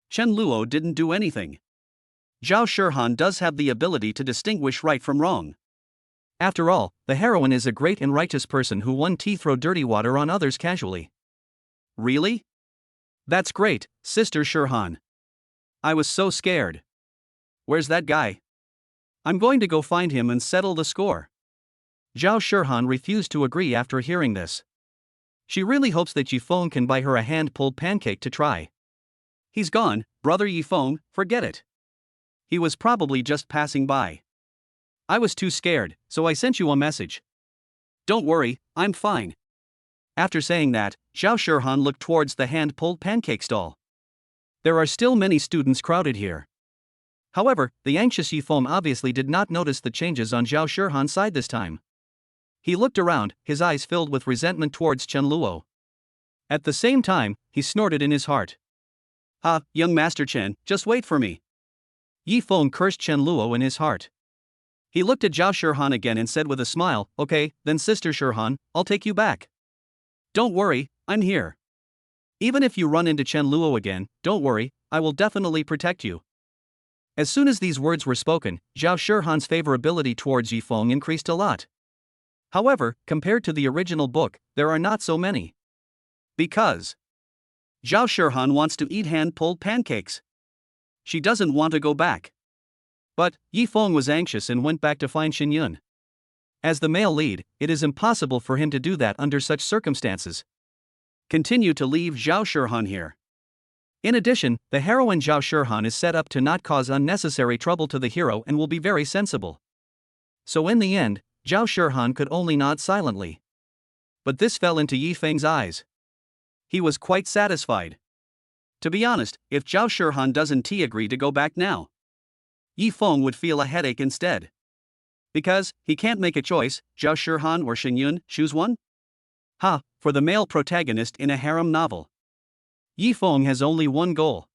Chen Luo didn't do anything. Zhao Shihan does have the ability to distinguish right from wrong. After all, the heroine is a great and righteous person who won't throw dirty water on others casually. Really? That's great, Sister Shihan. I was so scared. Where's that guy? I'm going to go find him and settle the score. Zhao Shihan refused to agree after hearing this. She really hopes that Yifeng can buy her a hand-pulled pancake to try. He's gone, brother Yifeng, forget it. He was probably just passing by. I was too scared, so I sent you a message. Don't worry, I'm fine. After saying that, Zhao Shihan looked towards the hand-pulled pancake stall. There are still many students crowded here. However, the anxious Yifeng obviously did not notice the changes on Zhao Shihan's side this time. He looked around, his eyes filled with resentment towards Chen Luo. At the same time, he snorted in his heart. Ah, young Master Chen, just wait for me. Yifeng cursed Chen Luo in his heart. He looked at Zhao Shihan again and said with a smile, okay, then Sister Shihan, I'll take you back. Don't worry, I'm here. Even if you run into Chen Luo again, don't worry, I will definitely protect you. As soon as these words were spoken, Zhao Shihan's favorability towards Yifeng increased a lot. However, compared to the original book, there are not so many. Because Zhao Shihan wants to eat hand-pulled pancakes. She doesn't want to go back. But Yifeng was anxious and went back to find Lin Yun. As the male lead, it is impossible for him to do that under such circumstances. Continue to leave Zhao Shihan here. In addition, the heroine Zhao Shihan is set up to not cause unnecessary trouble to the hero and will be very sensible. So in the end, Zhao Shihan could only nod silently. But this fell into Yifeng's eyes. He was quite satisfied. To be honest, if Zhao Shihan doesn't agree to go back now, Yifeng would feel a headache instead. Because he can't make a choice, Zhao Shihan or Lin Yun, choose one? Ha, for the male protagonist in a harem novel. Yifeng has only one goal.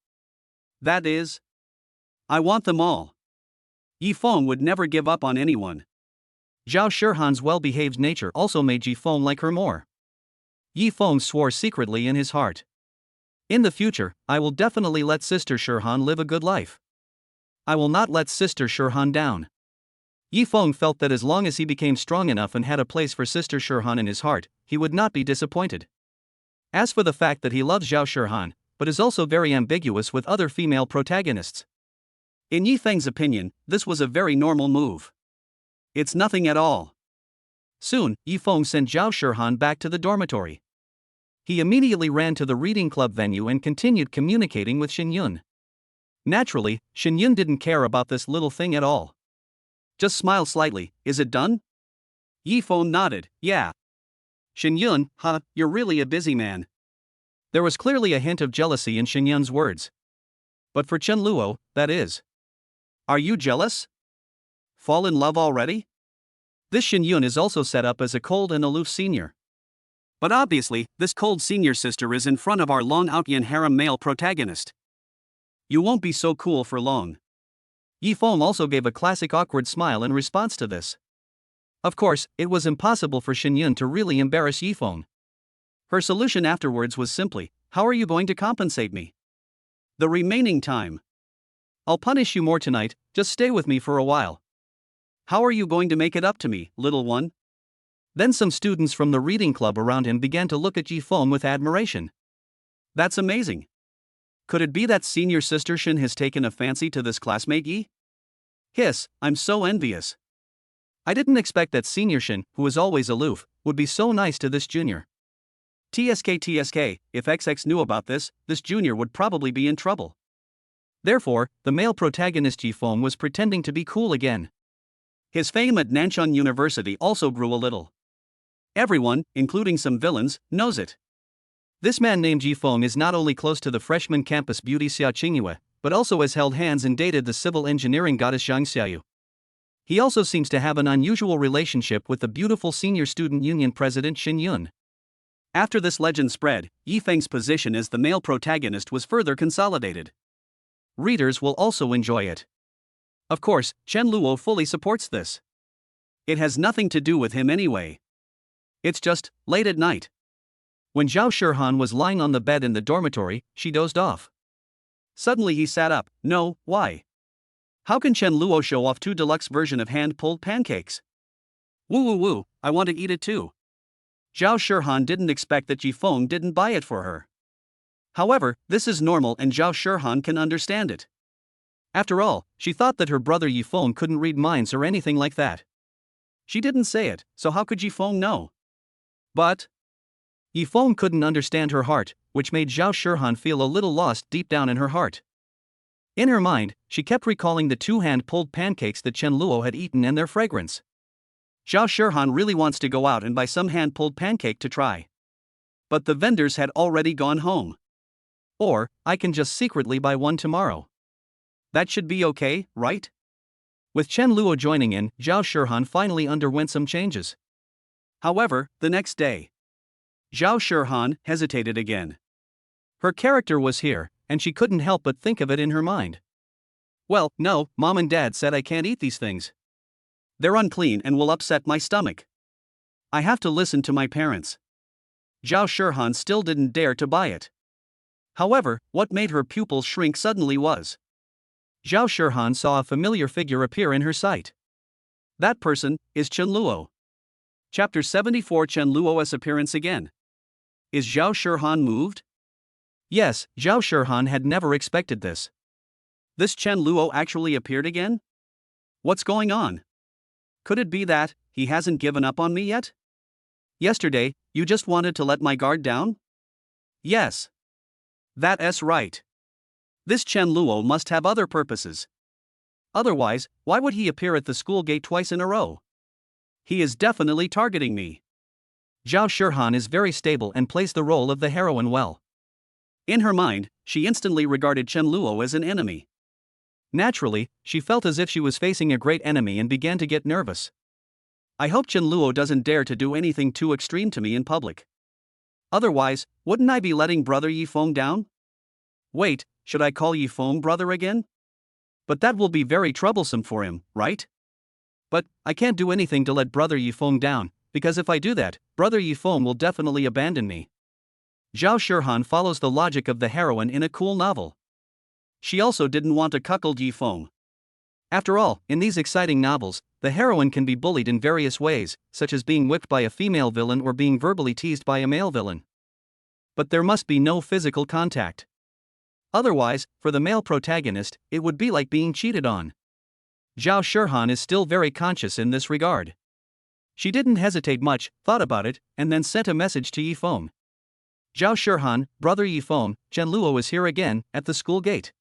That is, I want them all. Yifeng would never give up on anyone. Zhao Shihan's well-behaved nature also made Yifeng like her more. Yifeng swore secretly in his heart. In the future, I will definitely let Sister Shihan live a good life. I will not let Sister Shihan down. Yifeng felt that as long as he became strong enough and had a place for Sister Shihan in his heart, he would not be disappointed. As for the fact that he loves Zhao Shihan, but is also very ambiguous with other female protagonists. In Yifeng's opinion, this was a very normal move. It's nothing at all. Soon, Yifeng sent Zhao Shihan back to the dormitory. He immediately ran to the reading club venue and continued communicating with Lin Yun. Naturally, Lin Yun didn't care about this little thing at all. Just smile slightly, is it done? Yifeng nodded, yeah. Lin Yun, huh, you're really a busy man. There was clearly a hint of jealousy in Lin Yun's words. But for Chen Luo, that is. Are you jealous? Fall in love already? This Lin Yun is also set up as a cold and aloof senior. But obviously, this cold senior sister is in front of our long Outyan harem male protagonist. You won't be so cool for long. Yifeng also gave a classic awkward smile in response to this. Of course, it was impossible for Lin Yun to really embarrass Yifeng. Her solution afterwards was simply, how are you going to compensate me? The remaining time. I'll punish you more tonight, just stay with me for a while. How are you going to make it up to me, little one? Then some students from the reading club around him began to look at Yifeng with admiration. That's amazing. Could it be that senior sister Shin has taken a fancy to this classmate Yi? Hiss, I'm so envious. I didn't expect that senior Shin, who is always aloof, would be so nice to this junior. TSK, if XX knew about this junior would probably be in trouble. Therefore, the male protagonist Yifeng was pretending to be cool again. His fame at Nanchang University also grew a little. Everyone, including some villains, knows it. This man named Yifeng is not only close to the freshman campus beauty Xiaoingua, but also has held hands and dated the civil engineering goddess Zhang Xiaoyu. He also seems to have an unusual relationship with the beautiful senior student union president Lin Yun. After this legend spread, Yifeng's position as the male protagonist was further consolidated. Readers will also enjoy it. Of course, Chen Luo fully supports this. It has nothing to do with him anyway. It's just, late at night. When Zhao Shihan was lying on the bed in the dormitory, she dozed off. Suddenly he sat up. No, why? How can Chen Luo show off 2 deluxe version of hand-pulled pancakes? Woo, I want to eat it too. Zhao Shihan didn't expect that Yifeng didn't buy it for her. However, this is normal and Zhao Shihan can understand it. After all, she thought that her brother Yifeng couldn't read minds or anything like that. She didn't say it, so how could Yifeng know? But Yifeng couldn't understand her heart, which made Zhao Shihan feel a little lost deep down in her heart. In her mind, she kept recalling the 2 hand-pulled pancakes that Chen Luo had eaten and their fragrance. Zhao Shihan really wants to go out and buy some hand-pulled pancake to try. But the vendors had already gone home. Or, I can just secretly buy one tomorrow. That should be okay, right? With Chen Luo joining in, Zhao Shihan finally underwent some changes. However, the next day, Zhao Shihan hesitated again. Her character was here, and she couldn't help but think of it in her mind. Well, no, Mom and Dad said I can't eat these things. They're unclean and will upset my stomach. I have to listen to my parents. Zhao Shihan still didn't dare to buy it. However, what made her pupils shrink suddenly was Zhao Shihan saw a familiar figure appear in her sight. That person is Chen Luo. Chapter 74 Chen Luo's appearance again. Is Zhao Shihan moved? Yes, Zhao Shihan had never expected this. This Chen Luo actually appeared again? What's going on? Could it be that he hasn't given up on me yet? Yesterday, you just wanted to let my guard down? Yes. That's right. This Chen Luo must have other purposes. Otherwise, why would he appear at the school gate twice in a row? He is definitely targeting me. Zhao Shihan is very stable and plays the role of the heroine well. In her mind, she instantly regarded Chen Luo as an enemy. Naturally, she felt as if she was facing a great enemy and began to get nervous. I hope Chen Luo doesn't dare to do anything too extreme to me in public. Otherwise, wouldn't I be letting brother Yifeng down? Wait, should I call Yifeng brother again? But that will be very troublesome for him, right? But I can't do anything to let brother Yifeng down, because if I do that, brother Yifeng will definitely abandon me. Zhao Shihan follows the logic of the heroine in a cool novel. She also didn't want to cuckold Yifeng. After all, in these exciting novels, the heroine can be bullied in various ways, such as being whipped by a female villain or being verbally teased by a male villain. But there must be no physical contact. Otherwise, for the male protagonist, it would be like being cheated on. Zhao Shihan is still very conscious in this regard. She didn't hesitate much, thought about it, and then sent a message to Yifeng. Zhao Shihan, brother Yifeng, Chen Luo is here again, at the school gate.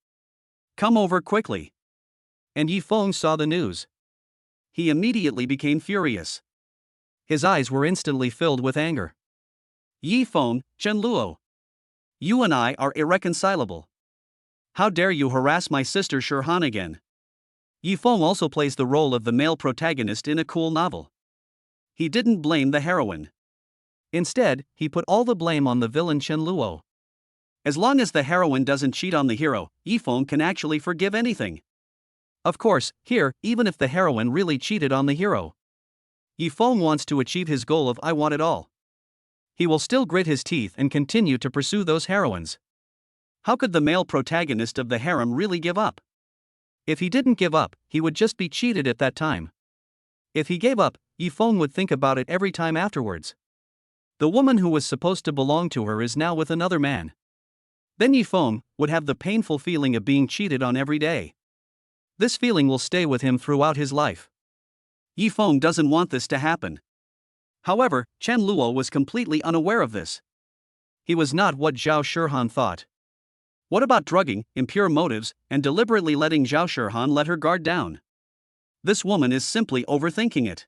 Come over quickly. And Yifeng saw the news. He immediately became furious. His eyes were instantly filled with anger. Yifeng, Chen Luo. You and I are irreconcilable. How dare you harass my sister Shihan again? Yifeng also plays the role of the male protagonist in a cool novel. He didn't blame the heroine. Instead, he put all the blame on the villain Chen Luo. As long as the heroine doesn't cheat on the hero, Yifeng can actually forgive anything. Of course, here, even if the heroine really cheated on the hero, Yifeng wants to achieve his goal of I want it all. He will still grit his teeth and continue to pursue those heroines. How could the male protagonist of the harem really give up? If he didn't give up, he would just be cheated at that time. If he gave up, Yifeng would think about it every time afterwards. The woman who was supposed to belong to her is now with another man. Then Yifeng would have the painful feeling of being cheated on every day. This feeling will stay with him throughout his life. Yifeng doesn't want this to happen. However, Chen Luo was completely unaware of this. He was not what Zhao Shihan thought. What about drugging, impure motives, and deliberately letting Zhao Shihan let her guard down? This woman is simply overthinking it.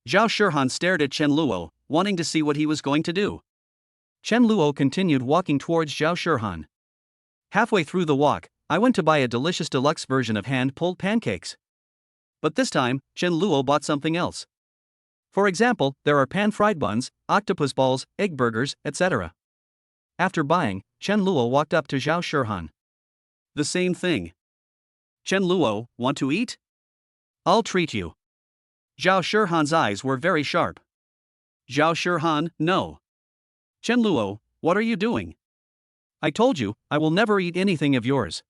Zhao Shihan stared at Chen Luo, wanting to see what he was going to do. Chen Luo continued walking towards Zhao Shihan. Halfway through the walk, I went to buy a delicious deluxe version of hand-pulled pancakes. But this time, Chen Luo bought something else. For example, there are pan-fried buns, octopus balls, egg burgers, etc. After buying, Chen Luo walked up to Zhao Shihan. The same thing. Chen Luo, want to eat? I'll treat you. Zhao Shihan's eyes were very sharp. Zhao Shihan, no. Chen Luo, what are you doing? I told you, I will never eat anything of yours.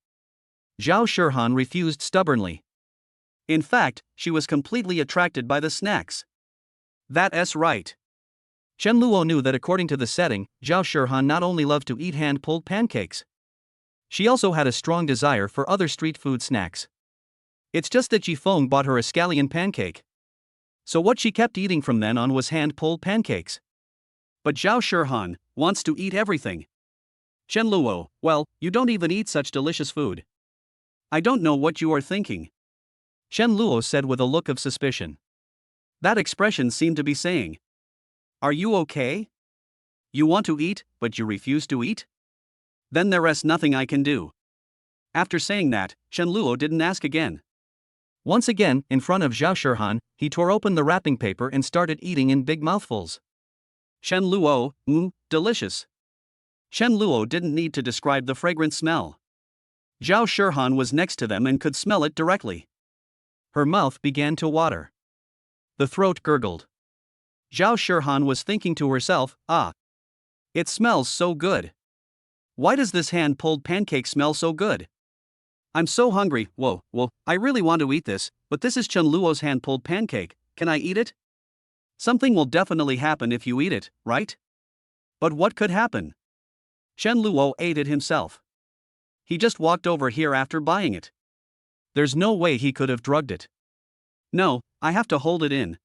Zhao Shihan refused stubbornly. In fact, she was completely attracted by the snacks. That's right. Chen Luo knew that according to the setting, Zhao Shihan not only loved to eat hand-pulled pancakes. She also had a strong desire for other street food snacks. It's just that Jifeng bought her a scallion pancake. So what she kept eating from then on was hand-pulled pancakes. But Zhao Shihan wants to eat everything. Chen Luo, well, you don't even eat such delicious food. I don't know what you are thinking. Chen Luo said with a look of suspicion. That expression seemed to be saying, are you okay? You want to eat, but you refuse to eat? Then there is nothing I can do. After saying that, Chen Luo didn't ask again. Once again, in front of Zhao Shihan, he tore open the wrapping paper and started eating in big mouthfuls. Chen Luo, delicious. Chen Luo didn't need to describe the fragrant smell. Zhao Shihan was next to them and could smell it directly. Her mouth began to water. The throat gurgled. Zhao Shihan was thinking to herself, it smells so good. Why does this hand-pulled pancake smell so good? I'm so hungry, whoa, I really want to eat this, but this is Chen Luo's hand-pulled pancake, can I eat it? Something will definitely happen if you eat it, right? But what could happen? Chen Luo ate it himself. He just walked over here after buying it. There's no way he could have drugged it. No, I have to hold it in.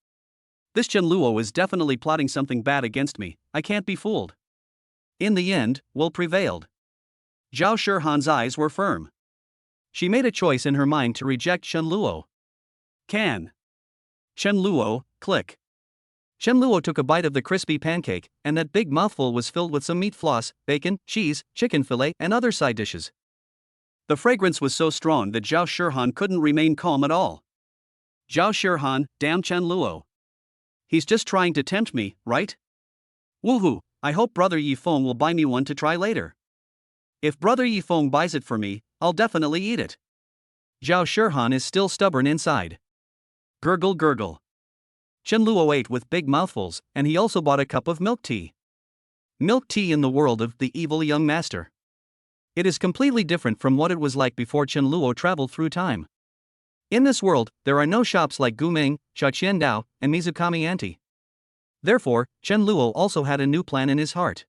This Chen Luo is definitely plotting something bad against me, I can't be fooled. In the end, will prevailed. Zhao Shihan's eyes were firm. She made a choice in her mind to reject Chen Luo. Chen Luo, click. Chen Luo took a bite of the crispy pancake, and that big mouthful was filled with some meat floss, bacon, cheese, chicken fillet, and other side dishes. The fragrance was so strong that Zhao Shihan couldn't remain calm at all. Zhao Shihan, damn Chen Luo. He's just trying to tempt me, right? Woohoo, I hope Brother Yifeng will buy me one to try later. If Brother Yifeng buys it for me, I'll definitely eat it. Zhao Shihan is still stubborn inside. Gurgle gurgle. Chen Luo ate with big mouthfuls, and he also bought a cup of milk tea. Milk tea in the world of the evil young master. It is completely different from what it was like before Chen Luo traveled through time. In this world, there are no shops like Guming, Shaqiandao, and Mizukami Anti. Therefore, Chen Luo also had a new plan in his heart.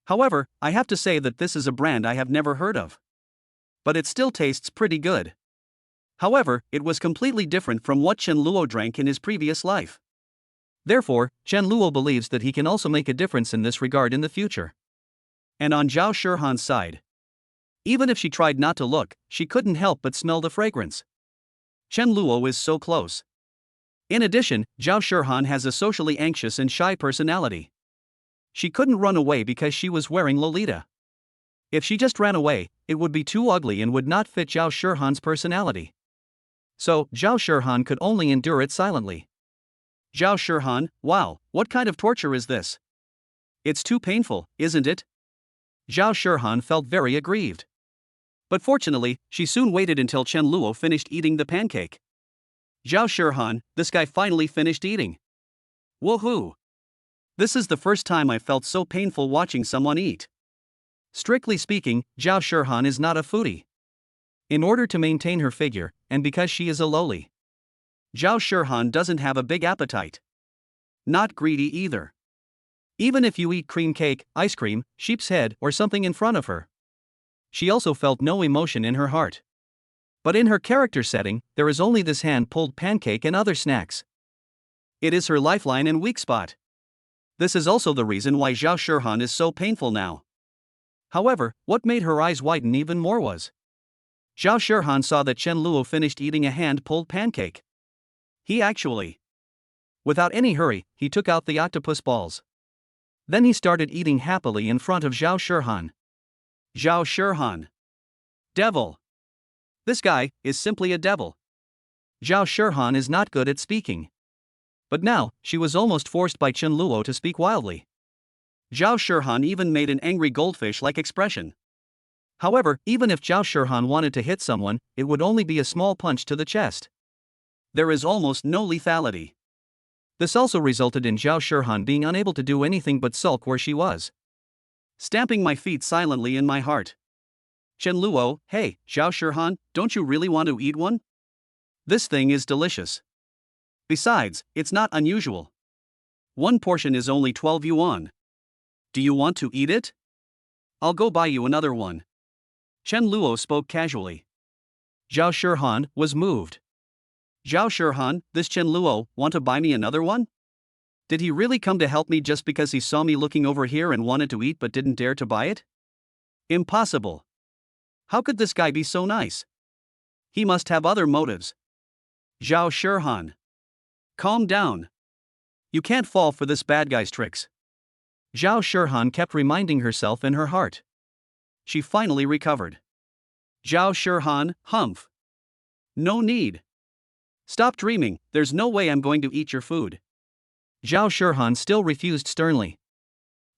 However, I have to say that this is a brand I have never heard of. But it still tastes pretty good. However, it was completely different from what Chen Luo drank in his previous life. Therefore, Chen Luo believes that he can also make a difference in this regard in the future. And on Zhao Shihan's side, even if she tried not to look, she couldn't help but smell the fragrance. Chen Luo is so close. In addition, Zhao Shihan has a socially anxious and shy personality. She couldn't run away because she was wearing Lolita. If she just ran away, it would be too ugly and would not fit Zhao Shihan's personality. So, Zhao Shihan could only endure it silently. Zhao Shihan, wow, what kind of torture is this? It's too painful, isn't it? Zhao Shihan felt very aggrieved. But fortunately, she soon waited until Chen Luo finished eating the pancake. Zhao Shihan, this guy finally finished eating. Woohoo! This is the first time I felt so painful watching someone eat. Strictly speaking, Zhao Shihan is not a foodie. In order to maintain her figure, and because she is a loli, Zhao Shihan doesn't have a big appetite. Not greedy either. Even if you eat cream cake, ice cream, sheep's head, or something in front of her, she also felt no emotion in her heart. But in her character setting, there is only this hand-pulled pancake and other snacks. It is her lifeline and weak spot. This is also the reason why Zhao Shihan is so painful now. However, what made her eyes widen even more was Zhao Shihan saw that Chen Luo finished eating a hand-pulled pancake. He actually, without any hurry, he took out the octopus balls. Then he started eating happily in front of Zhao Shihan. Zhao Shihan. Devil. This guy is simply a devil. Zhao Shihan is not good at speaking. But now, she was almost forced by Chen Luo to speak wildly. Zhao Shihan even made an angry goldfish-like expression. However, even if Zhao Shihan wanted to hit someone, it would only be a small punch to the chest. There is almost no lethality. This also resulted in Zhao Shihan being unable to do anything but sulk where she was. Stamping my feet silently in my heart. Chen Luo, hey, Zhao Shihan, don't you really want to eat one? This thing is delicious. Besides, it's not unusual. One portion is only 12 yuan. Do you want to eat it? I'll go buy you another one. Chen Luo spoke casually. Zhao Shihan was moved. Zhao Shihan, this Chen Luo, want to buy me another one? Did he really come to help me just because he saw me looking over here and wanted to eat but didn't dare to buy it? Impossible. How could this guy be so nice? He must have other motives. Zhao Shihan. Calm down. You can't fall for this bad guy's tricks. Zhao Shihan kept reminding herself in her heart. She finally recovered. Zhao Shihan, humph. No need. Stop dreaming, there's no way I'm going to eat your food. Zhao Shihan still refused sternly.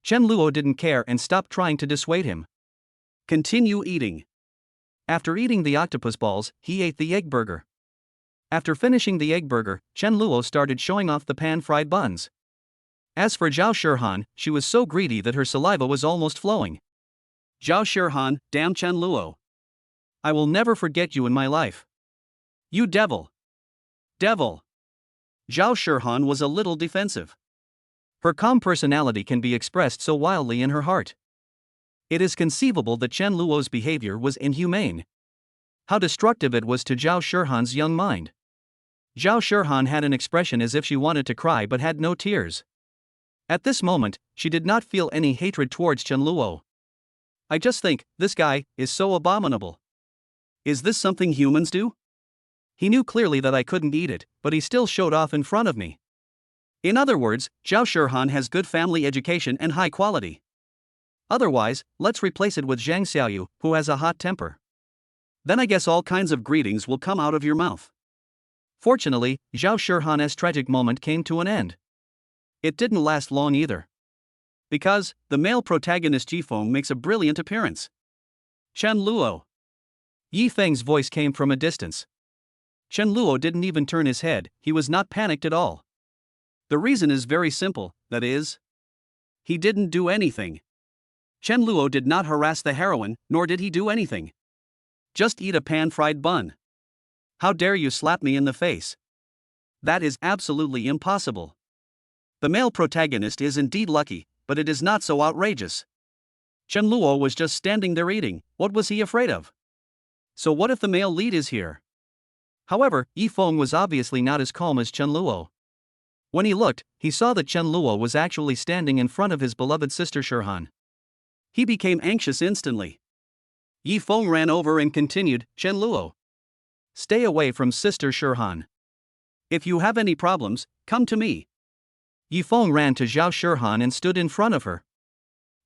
Chen Luo didn't care and stopped trying to dissuade him. Continue eating. After eating the octopus balls, he ate the egg burger. After finishing the egg burger, Chen Luo started showing off the pan-fried buns. As for Zhao Shihan, she was so greedy that her saliva was almost flowing. Zhao Shihan, damn Chen Luo. I will never forget you in my life. You devil. Devil. Zhao Shihan was a little defensive. Her calm personality can be expressed so wildly in her heart. It is conceivable that Chen Luo's behavior was inhumane. How destructive it was to Zhao Shihan's young mind. Zhao Shihan had an expression as if she wanted to cry but had no tears. At this moment, she did not feel any hatred towards Chen Luo. I just think, this guy is so abominable. Is this something humans do? He knew clearly that I couldn't eat it, but he still showed off in front of me. In other words, Zhao Shihan has good family education and high quality. Otherwise, let's replace it with Zhang Xiaoyu, who has a hot temper. Then I guess all kinds of greetings will come out of your mouth. Fortunately, Zhao Shihan's tragic moment came to an end. It didn't last long either. Because, the male protagonist Yifeng makes a brilliant appearance. Chen Luo. Yifeng's voice came from a distance. Chen Luo didn't even turn his head, he was not panicked at all. The reason is very simple, that is, he didn't do anything. Chen Luo did not harass the heroine, nor did he do anything. Just eat a pan-fried bun. How dare you slap me in the face? That is absolutely impossible. The male protagonist is indeed lucky, but it is not so outrageous. Chen Luo was just standing there eating, what was he afraid of? So what if the male lead is here? However, Yifeng was obviously not as calm as Chen Luo. When he looked, he saw that Chen Luo was actually standing in front of his beloved sister Shihan. He became anxious instantly. Yifeng ran over and continued, Chen Luo. Stay away from sister Shihan. If you have any problems, come to me. Yifeng ran to Zhao Shihan and stood in front of her.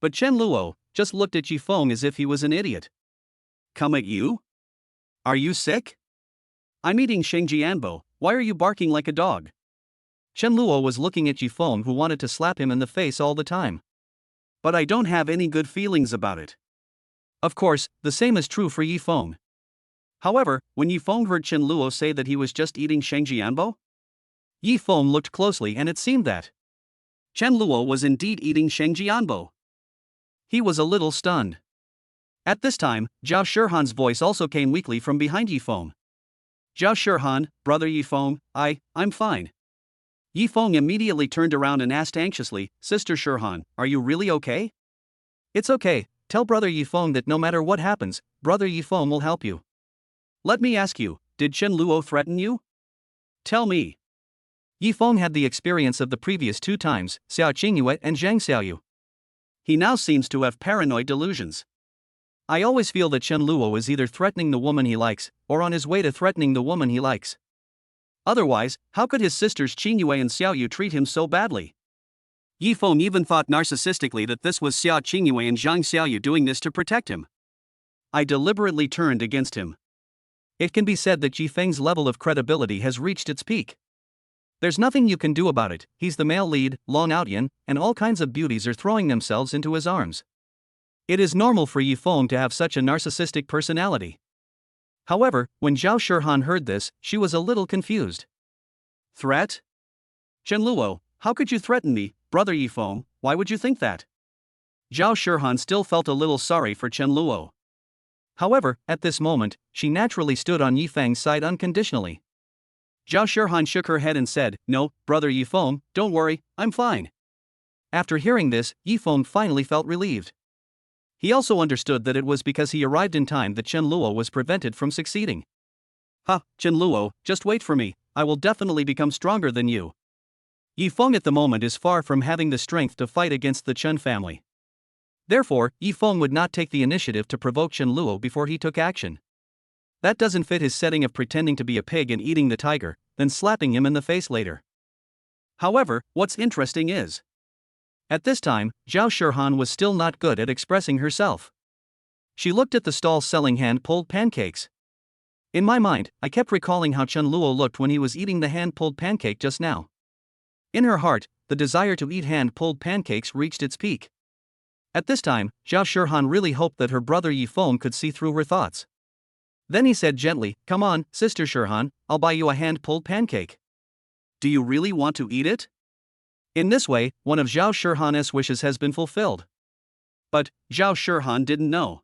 But Chen Luo just looked at Yifeng as if he was an idiot. Come at you? Are you sick? I'm eating Shengjianbo, why are you barking like a dog? Chen Luo was looking at Yifeng, who wanted to slap him in the face all the time. But I don't have any good feelings about it. Of course, the same is true for Yifeng. However, when Yifeng heard Chen Luo say that he was just eating Shengjianbo, Yifeng looked closely and it seemed that Chen Luo was indeed eating Shengjianbo. He was a little stunned. At this time, Zhao Shihan's voice also came weakly from behind Yifeng. Zhao Shihan, brother Yifeng, I'm fine. Yifeng immediately turned around and asked anxiously, Sister Shihan, are you really okay? It's okay, tell brother Yifeng that no matter what happens, brother Yifeng will help you. Let me ask you, did Chen Luo threaten you? Tell me. Yifeng had the experience of the previous 2 times, Xiaoingua and Zhang Xiaoyu. He now seems to have paranoid delusions. I always feel that Chen Luo is either threatening the woman he likes, or on his way to threatening the woman he likes. Otherwise, how could his sisters Qingyue and Xiaoyu treat him so badly? Yifeng even thought narcissistically that this was Xiao Qingyue and Zhang Xiaoyu doing this to protect him. I deliberately turned against him. It can be said that Yifeng's level of credibility has reached its peak. There's nothing you can do about it, he's the male lead, Long Outyan, and all kinds of beauties are throwing themselves into his arms. It is normal for Yifeng to have such a narcissistic personality. However, when Zhao Shihan heard this, she was a little confused. Threat? Chen Luo, how could you threaten me, brother Yifeng, why would you think that? Zhao Shihan still felt a little sorry for Chen Luo. However, at this moment, she naturally stood on Yifeng's side unconditionally. Zhao Shihan shook her head and said, "No, brother Yifeng, don't worry, I'm fine." After hearing this, Yifeng finally felt relieved. He also understood that it was because he arrived in time that Chen Luo was prevented from succeeding. "Ha, Chen Luo, just wait for me, I will definitely become stronger than you." Yifeng at the moment is far from having the strength to fight against the Chen family. Therefore, Yifeng would not take the initiative to provoke Chen Luo before he took action. That doesn't fit his setting of pretending to be a pig and eating the tiger, then slapping him in the face later. However, what's interesting is, at this time, Zhao Shihan was still not good at expressing herself. She looked at the stall selling hand-pulled pancakes. In my mind, I kept recalling how Chen Luo looked when he was eating the hand-pulled pancake just now. In her heart, the desire to eat hand-pulled pancakes reached its peak. At this time, Zhao Shihan really hoped that her brother Yifeng could see through her thoughts. Then he said gently, "Come on, Sister Shihan, I'll buy you a hand-pulled pancake. Do you really want to eat it?" In this way, one of Zhao Shihan's wishes has been fulfilled. But Zhao Shihan didn't know.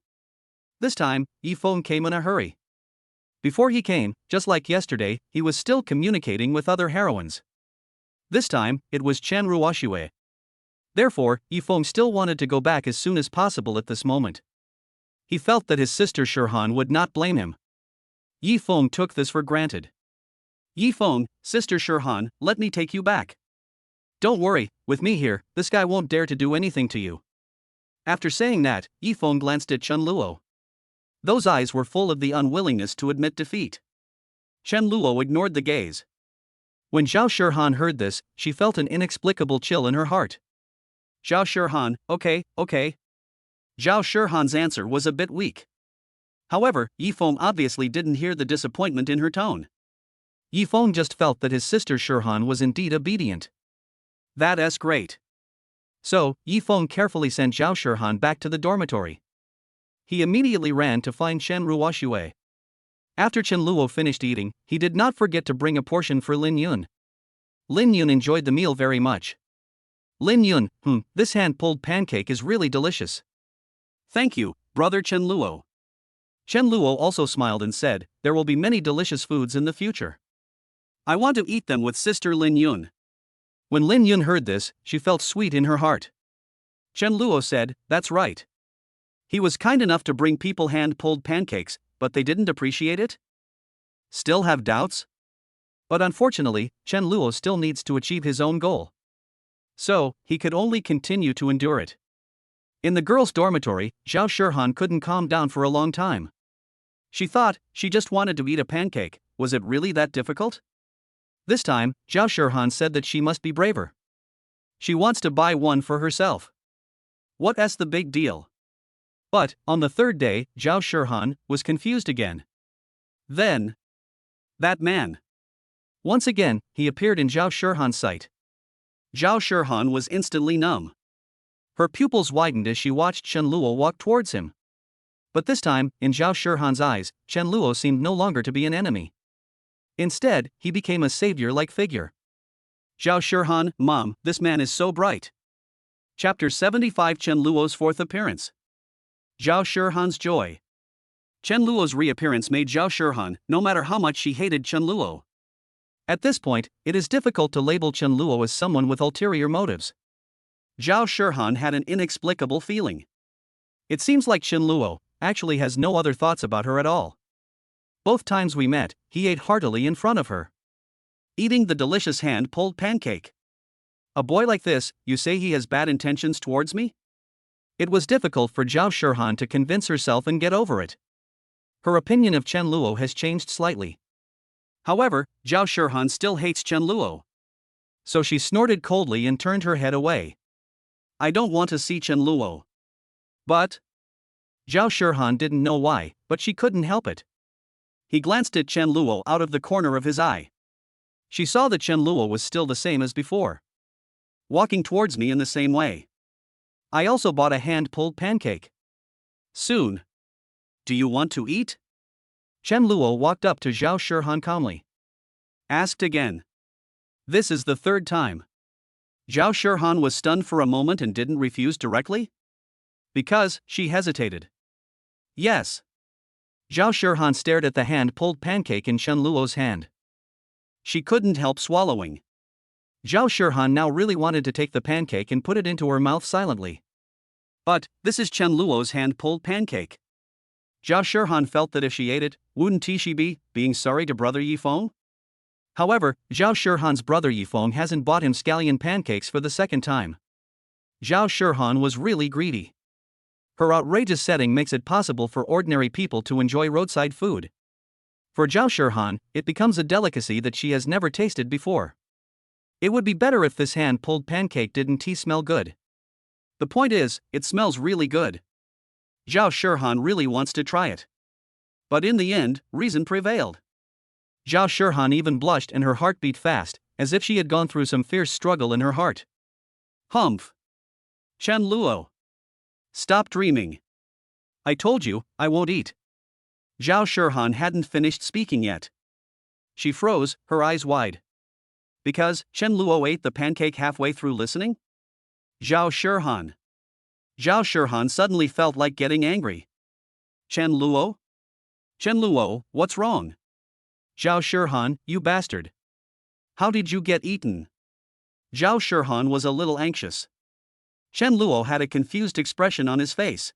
This time, Yifeng came in a hurry. Before he came, just like yesterday, he was still communicating with other heroines. This time, it was Chen Ruoxue. Therefore, Yifeng still wanted to go back as soon as possible at this moment. He felt that his sister Shihan would not blame him. Yifeng took this for granted. "Yifeng, Sister Shihan, let me take you back. Don't worry, with me here, this guy won't dare to do anything to you." After saying that, Yifeng glanced at Chen Luo. Those eyes were full of the unwillingness to admit defeat. Chen Luo ignored the gaze. When Zhao Shihan heard this, she felt an inexplicable chill in her heart. "Zhao Shihan, okay. Zhao Shihan's answer was a bit weak. However, Yifeng obviously didn't hear the disappointment in her tone. Yifeng just felt that his sister Shihan was indeed obedient. That's great. So, Yifeng carefully sent Zhao Shihan back to the dormitory. He immediately ran to find Chen Ruoxue. After Chen Luo finished eating, he did not forget to bring a portion for Lin Yun. Lin Yun enjoyed the meal very much. "Lin Yun, this hand-pulled pancake is really delicious." "Thank you, brother Chen Luo." Chen Luo also smiled and said, "There will be many delicious foods in the future. I want to eat them with sister Lin Yun." When Lin Yun heard this, she felt sweet in her heart. Chen Luo said, "That's right. He was kind enough to bring people hand-pulled pancakes, but they didn't appreciate it? Still have doubts?" But unfortunately, Chen Luo still needs to achieve his own goal. So, he could only continue to endure it. In the girls' dormitory, Zhao Shihan couldn't calm down for a long time. She thought, she just wanted to eat a pancake, was it really that difficult? This time, Zhao Shihan said that she must be braver. She wants to buy one for herself. What's the big deal? But, on the third day, Zhao Shihan was confused again. Then, that man. Once again, he appeared in Zhao Shihan's sight. Zhao Shihan was instantly numb. Her pupils widened as she watched Chen Luo walk towards him. But this time, in Zhao Shihan's eyes, Chen Luo seemed no longer to be an enemy. Instead, he became a savior-like figure. "Zhao Shihan, Mom, this man is so bright." Chapter 75, Chen Luo's fourth appearance. Zhao Shihan's joy. Chen Luo's reappearance made Zhao Shihan, no matter how much she hated Chen Luo. At this point, it is difficult to label Chen Luo as someone with ulterior motives. Zhao Shihan had an inexplicable feeling. It seems like Chen Luo actually has no other thoughts about her at all. Both times we met, he ate heartily in front of her. eating the delicious hand-pulled pancake. A boy like this, you say he has bad intentions towards me? It was difficult for Zhao Shihan to convince herself and get over it. Her opinion of Chen Luo has changed slightly. However, Zhao Shihan still hates Chen Luo. So she snorted coldly and turned her head away. I don't want to see Chen Luo. But Zhao Shihan didn't know why, but she couldn't help it. He glanced at Chen Luo out of the corner of his eye. She saw that Chen Luo was still the same as before, walking towards me in the same way. I also bought a hand-pulled pancake. Soon. Do you want to eat? Chen Luo walked up to Zhao Shihan calmly. Asked again. This is the third time. Zhao Shihan was stunned for a moment and didn't refuse directly? Because she hesitated. Yes. Zhao Shihan stared at the hand-pulled pancake in Chen Luo's hand. She couldn't help swallowing. Zhao Shihan now really wanted to take the pancake and put it into her mouth silently. But this is Chen Luo's hand-pulled pancake. Zhao Shihan felt that if she ate it, wouldn't she be being sorry to brother Yifeng? However, Zhao Shihan's brother Yifeng hasn't bought him scallion pancakes for the second time. Zhao Shihan was really greedy. Her outrageous setting makes it possible for ordinary people to enjoy roadside food. For Zhao Shihan, it becomes a delicacy that she has never tasted before. It would be better if this hand-pulled pancake didn't smell good. The point is, it smells really good. Zhao Shihan really wants to try it. But in the end, reason prevailed. Zhao Shihan even blushed and her heart beat fast, as if she had gone through some fierce struggle in her heart. Humph. Chen Luo. Stop dreaming. I told you, I won't eat. Zhao Shihan hadn't finished speaking yet. She froze, her eyes wide. Because Chen Luo ate the pancake halfway through listening? Zhao Shihan. Zhao Shihan suddenly felt like getting angry. Chen Luo? Chen Luo, what's wrong? Zhao Shihan, you bastard. How did you get eaten? Zhao Shihan was a little anxious. Chen Luo had a confused expression on his face.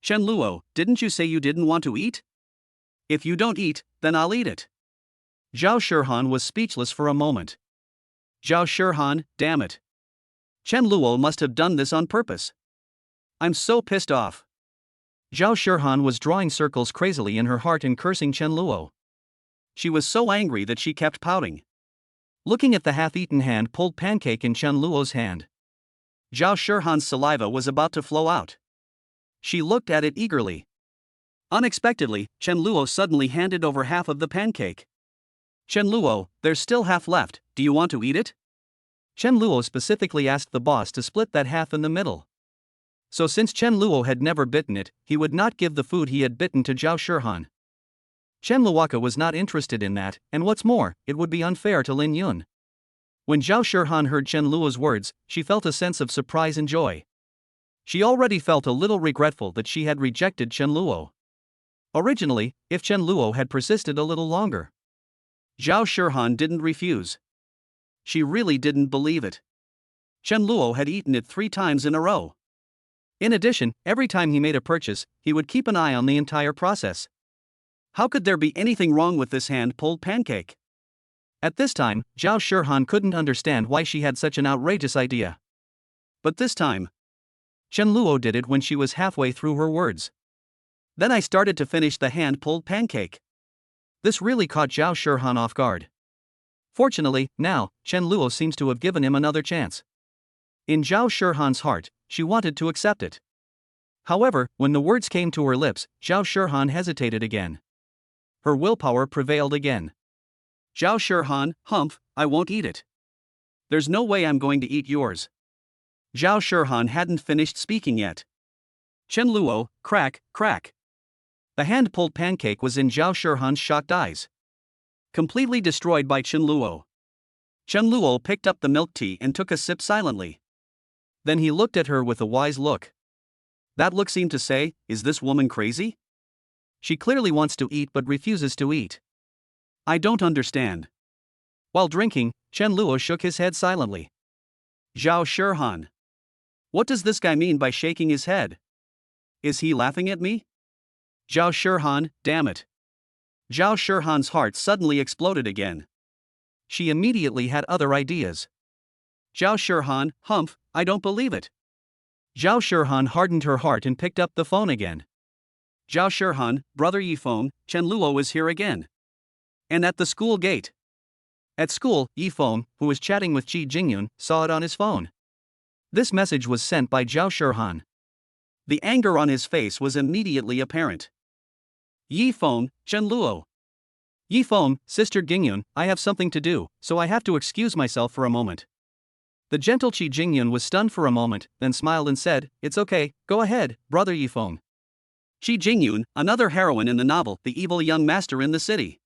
Chen Luo, didn't you say you didn't want to eat? If you don't eat, then I'll eat it. Zhao Shihan was speechless for a moment. Zhao Shihan, damn it. Chen Luo must have done this on purpose. I'm so pissed off. Zhao Shihan was drawing circles crazily in her heart and cursing Chen Luo. She was so angry that she kept pouting. Looking at the half-eaten hand-pulled pancake in Chen Luo's hand, Zhao Shihan's saliva was about to flow out. She looked at it eagerly. Unexpectedly, Chen Luo suddenly handed over half of the pancake. Chen Luo, there's still half left, do you want to eat it? Chen Luo specifically asked the boss to split that half in the middle. So since Chen Luo had never bitten it, he would not give the food he had bitten to Zhao Shihan. Chen Luoka was not interested in that, and what's more, it would be unfair to Lin Yun. When Zhao Shihan heard Chen Luo's words, she felt a sense of surprise and joy. She already felt a little regretful that she had rejected Chen Luo. Originally, if Chen Luo had persisted a little longer, Zhao Shihan didn't refuse. She really didn't believe it. Chen Luo had eaten it 3 times in a row. In addition, every time he made a purchase, he would keep an eye on the entire process. How could there be anything wrong with this hand-pulled pancake? At this time, Zhao Shihan couldn't understand why she had such an outrageous idea. But this time, Chen Luo did it when she was halfway through her words. Then I started to finish the hand-pulled pancake. This really caught Zhao Shihan off guard. Fortunately, now, Chen Luo seems to have given him another chance. In Zhao Shihan's heart, she wanted to accept it. However, when the words came to her lips, Zhao Shihan hesitated again. Her willpower prevailed again. Zhao Shihan, humph, I won't eat it. There's no way I'm going to eat yours. Zhao Shihan hadn't finished speaking yet. Chen Luo, crack, crack. The hand-pulled pancake was in Zhao Shihan's shocked eyes. Completely destroyed by Chen Luo. Chen Luo picked up the milk tea and took a sip silently. Then he looked at her with a wise look. That look seemed to say, is this woman crazy? She clearly wants to eat but refuses to eat. I don't understand. While drinking, Chen Luo shook his head silently. Zhao Shihan. What does this guy mean by shaking his head? Is he laughing at me? Zhao Shihan, damn it. Zhao Shihan's heart suddenly exploded again. she immediately had other ideas. Zhao Shihan, humph, I don't believe it. Zhao Shihan hardened her heart and picked up the phone again. Zhao Shihan, brother Yifeng, Chen Luo is here again. And at the school gate. At school, Yifeng, who was chatting with Qi Jingyun, saw it on his phone. This message was sent by Zhao Shihan. The anger on his face was immediately apparent. Yifeng, Chen Luo. Yifeng, Sister Jingyun, I have something to do, so I have to excuse myself for a moment. The gentle Qi Jingyun was stunned for a moment, then smiled and said, It's okay, go ahead, brother Yifeng. Qi Jingyun, another heroine in the novel, The Evil Young Master in the City.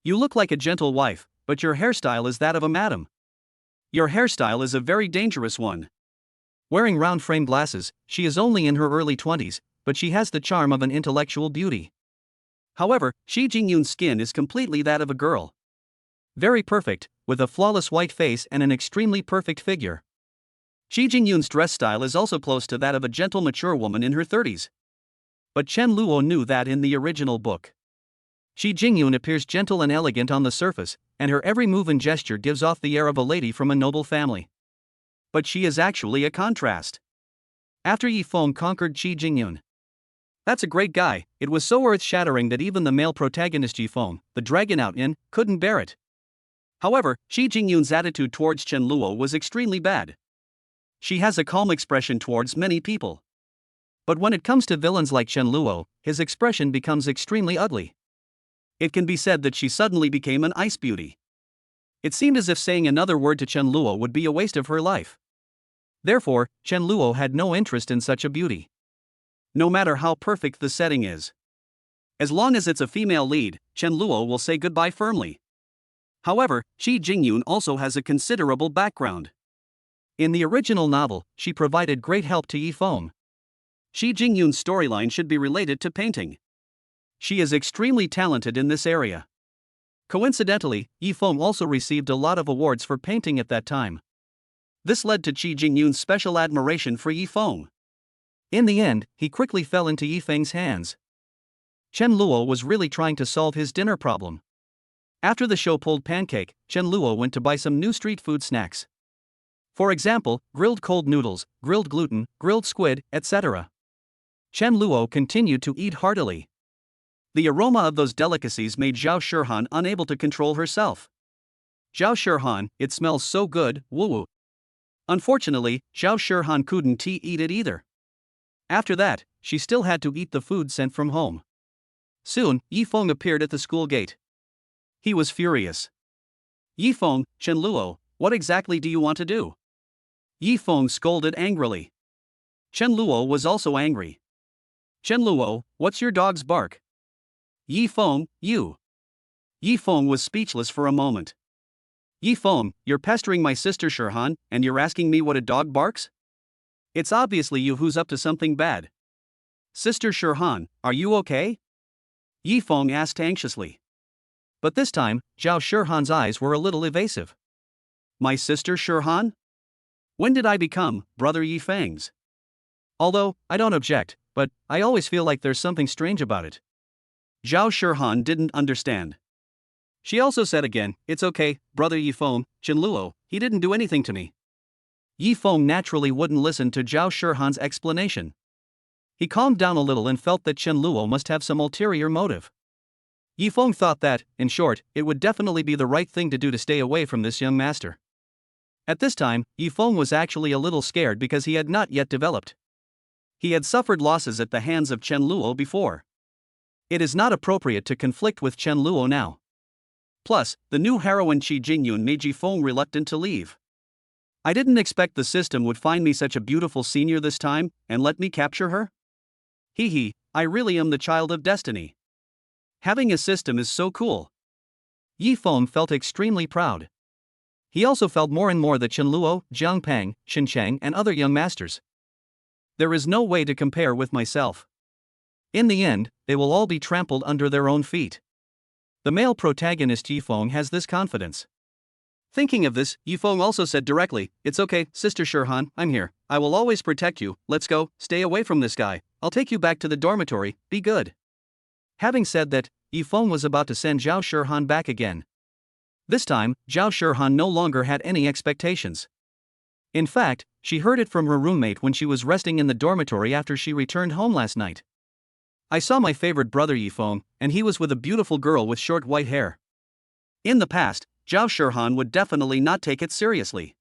You look like a gentle wife, but your hairstyle is that of a madam. Your hairstyle is a very dangerous one. Wearing round frame glasses, she is only in her early 20s, but she has the charm of an intellectual beauty. However, Qi Jingyun's skin is completely that of a girl. Very perfect, with a flawless white face and an extremely perfect figure. Qi Jingyun's dress style is also close to that of a gentle mature woman in her 30s. But Chen Luo knew that in the original book. Qi Jingyun appears gentle and elegant on the surface, and her every move and gesture gives off the air of a lady from a noble family. But she is actually a contrast. After Yifeng conquered Qi Jingyun. That's a great guy, it was so earth-shattering that even the male protagonist Yifeng, the dragon out in, couldn't bear it. However, Qi Jingyun's attitude towards Chen Luo was extremely bad. She has a calm expression towards many people. But when it comes to villains like Chen Luo, his expression becomes extremely ugly. It can be said that she suddenly became an ice beauty. It seemed as if saying another word to Chen Luo would be a waste of her life. Therefore, Chen Luo had no interest in such a beauty. No matter how perfect the setting is. As long as it's a female lead, Chen Luo will say goodbye firmly. However, Qi Jingyun also has a considerable background. In the original novel, she provided great help to Yifeng. Qi Jingyun's storyline should be related to painting. She is extremely talented in this area. Coincidentally, Yifeng also received a lot of awards for painting at that time. This led to Qi Jingyun's special admiration for Yifeng. In the end, he quickly fell into Yifeng's hands. Chen Luo was really trying to solve his dinner problem. After the show pulled pancake, Chen Luo went to buy some new street food snacks. For example, grilled cold noodles, grilled gluten, grilled squid, etc. Chen Luo continued to eat heartily. The aroma of those delicacies made Zhao Shihan unable to control herself. Zhao Shihan, it smells so good, woo-woo. Unfortunately, Zhao Shihan couldn't eat it either. After that, she still had to eat the food sent from home. Soon, Yifeng appeared at the school gate. He was furious. Yifeng, Chen Luo, what exactly do you want to do? Yifeng scolded angrily. Chen Luo was also angry. Chen Luo, what's your dog's bark? Yifeng, you. Yifeng was speechless for a moment. Yifeng, you're pestering my sister Shihan, and you're asking me what a dog barks? It's obviously you who's up to something bad. Sister Shihan, are you okay? Yifeng asked anxiously. But this time, Zhao Shihan's eyes were a little evasive. My sister Shihan? When did I become brother Yifeng's? Although, I don't object, but I always feel like there's something strange about it. Zhao Shihan didn't understand. She also said again, it's okay, brother Yifeng, Chen Luo, he didn't do anything to me. Yifeng naturally wouldn't listen to Zhao Shihan's explanation. He calmed down a little and felt that Chen Luo must have some ulterior motive. Yifeng thought that, in short, it would definitely be the right thing to do to stay away from this young master. At this time, Yifeng was actually a little scared because he had not yet developed. He had suffered losses at the hands of Chen Luo before. It is not appropriate to conflict with Chen Luo now. Plus, the new heroine Qi Jingyun made Yifeng reluctant to leave. I didn't expect the system would find me such a beautiful senior this time, and let me capture her? Hee, I really am the child of destiny. Having a system is so cool. Yifeng felt extremely proud. He also felt more and more that Chen Luo, Jiang Pang, Shen Chang and other young masters. There is no way to compare with myself. In the end, they will all be trampled under their own feet. The male protagonist Yifeng has this confidence. Thinking of this, Yifeng also said directly, it's okay, Sister Shihan, I'm here, I will always protect you, let's go, stay away from this guy, I'll take you back to the dormitory, be good. Having said that, Yifeng was about to send Zhao Shihan back again. This time, Zhao Shihan no longer had any expectations. In fact, she heard it from her roommate when she was resting in the dormitory after she returned home last night. I saw my favorite brother Yifeng, and he was with a beautiful girl with short white hair. In the past, Zhao Shihan would definitely not take it seriously.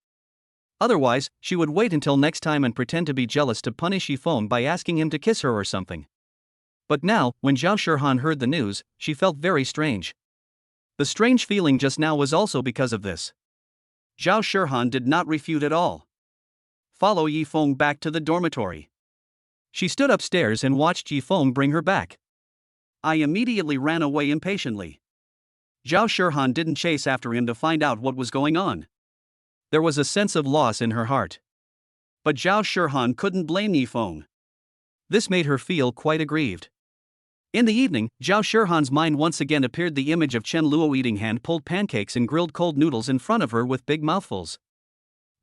Otherwise, she would wait until next time and pretend to be jealous to punish Yifeng by asking him to kiss her or something. But now, when Zhao Shihan heard the news, she felt very strange. The strange feeling just now was also because of this. Zhao Shihan did not refute at all. Follow Yifeng back to the dormitory. She stood upstairs and watched Yifeng bring her back. I immediately ran away impatiently. Zhao Shihan didn't chase after him to find out what was going on. There was a sense of loss in her heart. But Zhao Shihan couldn't blame Yifeng. This made her feel quite aggrieved. In the evening, Zhao Shihan's mind once again appeared the image of Chen Luo eating hand-pulled pancakes and grilled cold noodles in front of her with big mouthfuls.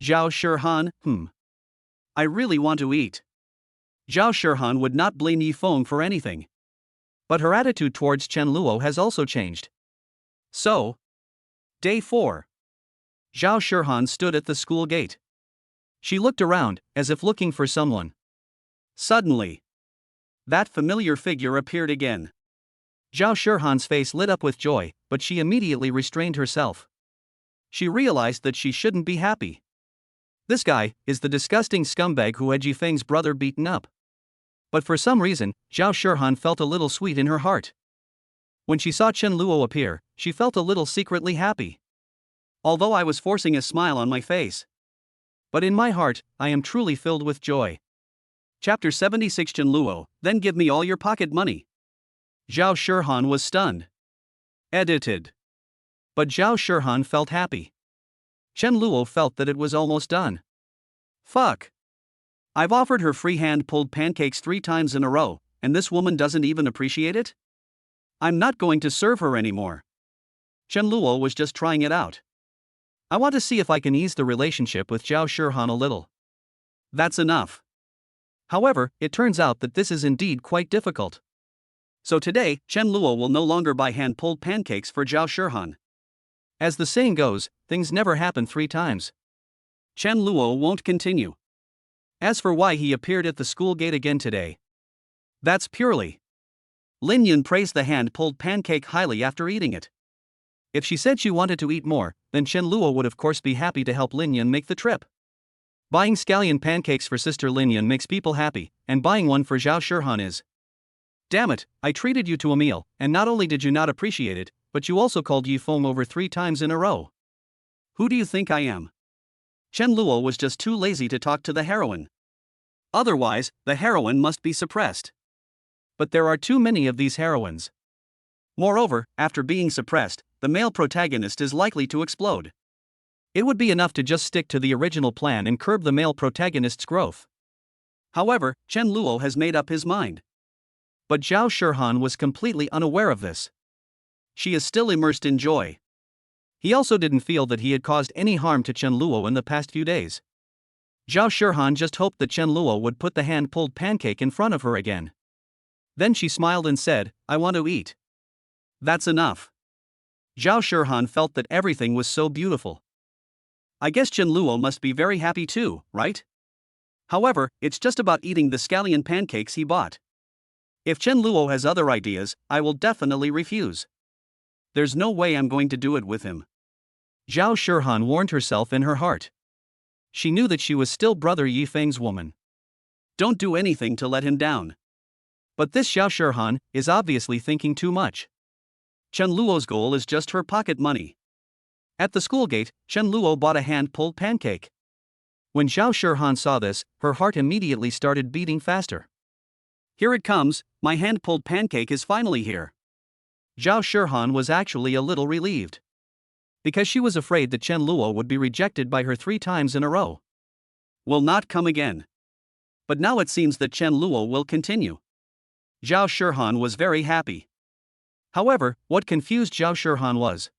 Zhao Shihan, I really want to eat. Zhao Shihan would not blame Yifeng for anything. But her attitude towards Chen Luo has also changed. So, Day 4. Zhao Shihan stood at the school gate. She looked around, as if looking for someone. Suddenly, that familiar figure appeared again. Zhao Shihan's face lit up with joy, but she immediately restrained herself. She realized that she shouldn't be happy. This guy is the disgusting scumbag who had Yifeng's brother beaten up. But for some reason, Zhao Shihan felt a little sweet in her heart. When she saw Chen Luo appear, she felt a little secretly happy. Although I was forcing a smile on my face. But in my heart, I am truly filled with joy. Chapter 76 Chen Luo, then give me all your pocket money. Zhao Shihan was stunned. Edited. But Zhao Shihan felt happy. Chen Luo felt that it was almost done. Fuck. I've offered her free hand-pulled pancakes 3 times in a row, and this woman doesn't even appreciate it? I'm not going to serve her anymore. Chen Luo was just trying it out. I want to see if I can ease the relationship with Zhao Shihan a little. That's enough. However, it turns out that this is indeed quite difficult. So today, Chen Luo will no longer buy hand-pulled pancakes for Zhao Shihan. As the saying goes, things never happen 3 times. Chen Luo won't continue. As for why he appeared at the school gate again today, that's purely. Lin Yun praised the hand-pulled pancake highly after eating it. If she said she wanted to eat more, then Chen Luo would of course be happy to help Lin Yun make the trip. Buying scallion pancakes for sister Lin Yun makes people happy, and buying one for Zhao Shihan is. Damn it, I treated you to a meal, and not only did you not appreciate it, but you also called Yifeng over 3 times in a row. Who do you think I am? Chen Luo was just too lazy to talk to the heroine. Otherwise, the heroine must be suppressed. But there are too many of these heroines. Moreover, after being suppressed, the male protagonist is likely to explode. It would be enough to just stick to the original plan and curb the male protagonist's growth. However, Chen Luo has made up his mind. But Zhao Shihan was completely unaware of this. She is still immersed in joy. He also didn't feel that he had caused any harm to Chen Luo in the past few days. Zhao Shihan just hoped that Chen Luo would put the hand-pulled pancake in front of her again. Then she smiled and said, I want to eat. That's enough. Zhao Shihan felt that everything was so beautiful. I guess Chen Luo must be very happy too, right? However, it's just about eating the scallion pancakes he bought. If Chen Luo has other ideas, I will definitely refuse. There's no way I'm going to do it with him. Zhao Shihan warned herself in her heart. She knew that she was still brother Yifeng's woman. Don't do anything to let him down. But this Zhao Shihan is obviously thinking too much. Chen Luo's goal is just her pocket money. At the school gate, Chen Luo bought a hand-pulled pancake. When Zhao Shihan saw this, her heart immediately started beating faster. Here it comes, my hand-pulled pancake is finally here. Zhao Shihan was actually a little relieved. Because she was afraid that Chen Luo would be rejected by her 3 times in a row. Will not come again. But now it seems that Chen Luo will continue. Zhao Shihan was very happy. However, what confused Zhao Shihan was.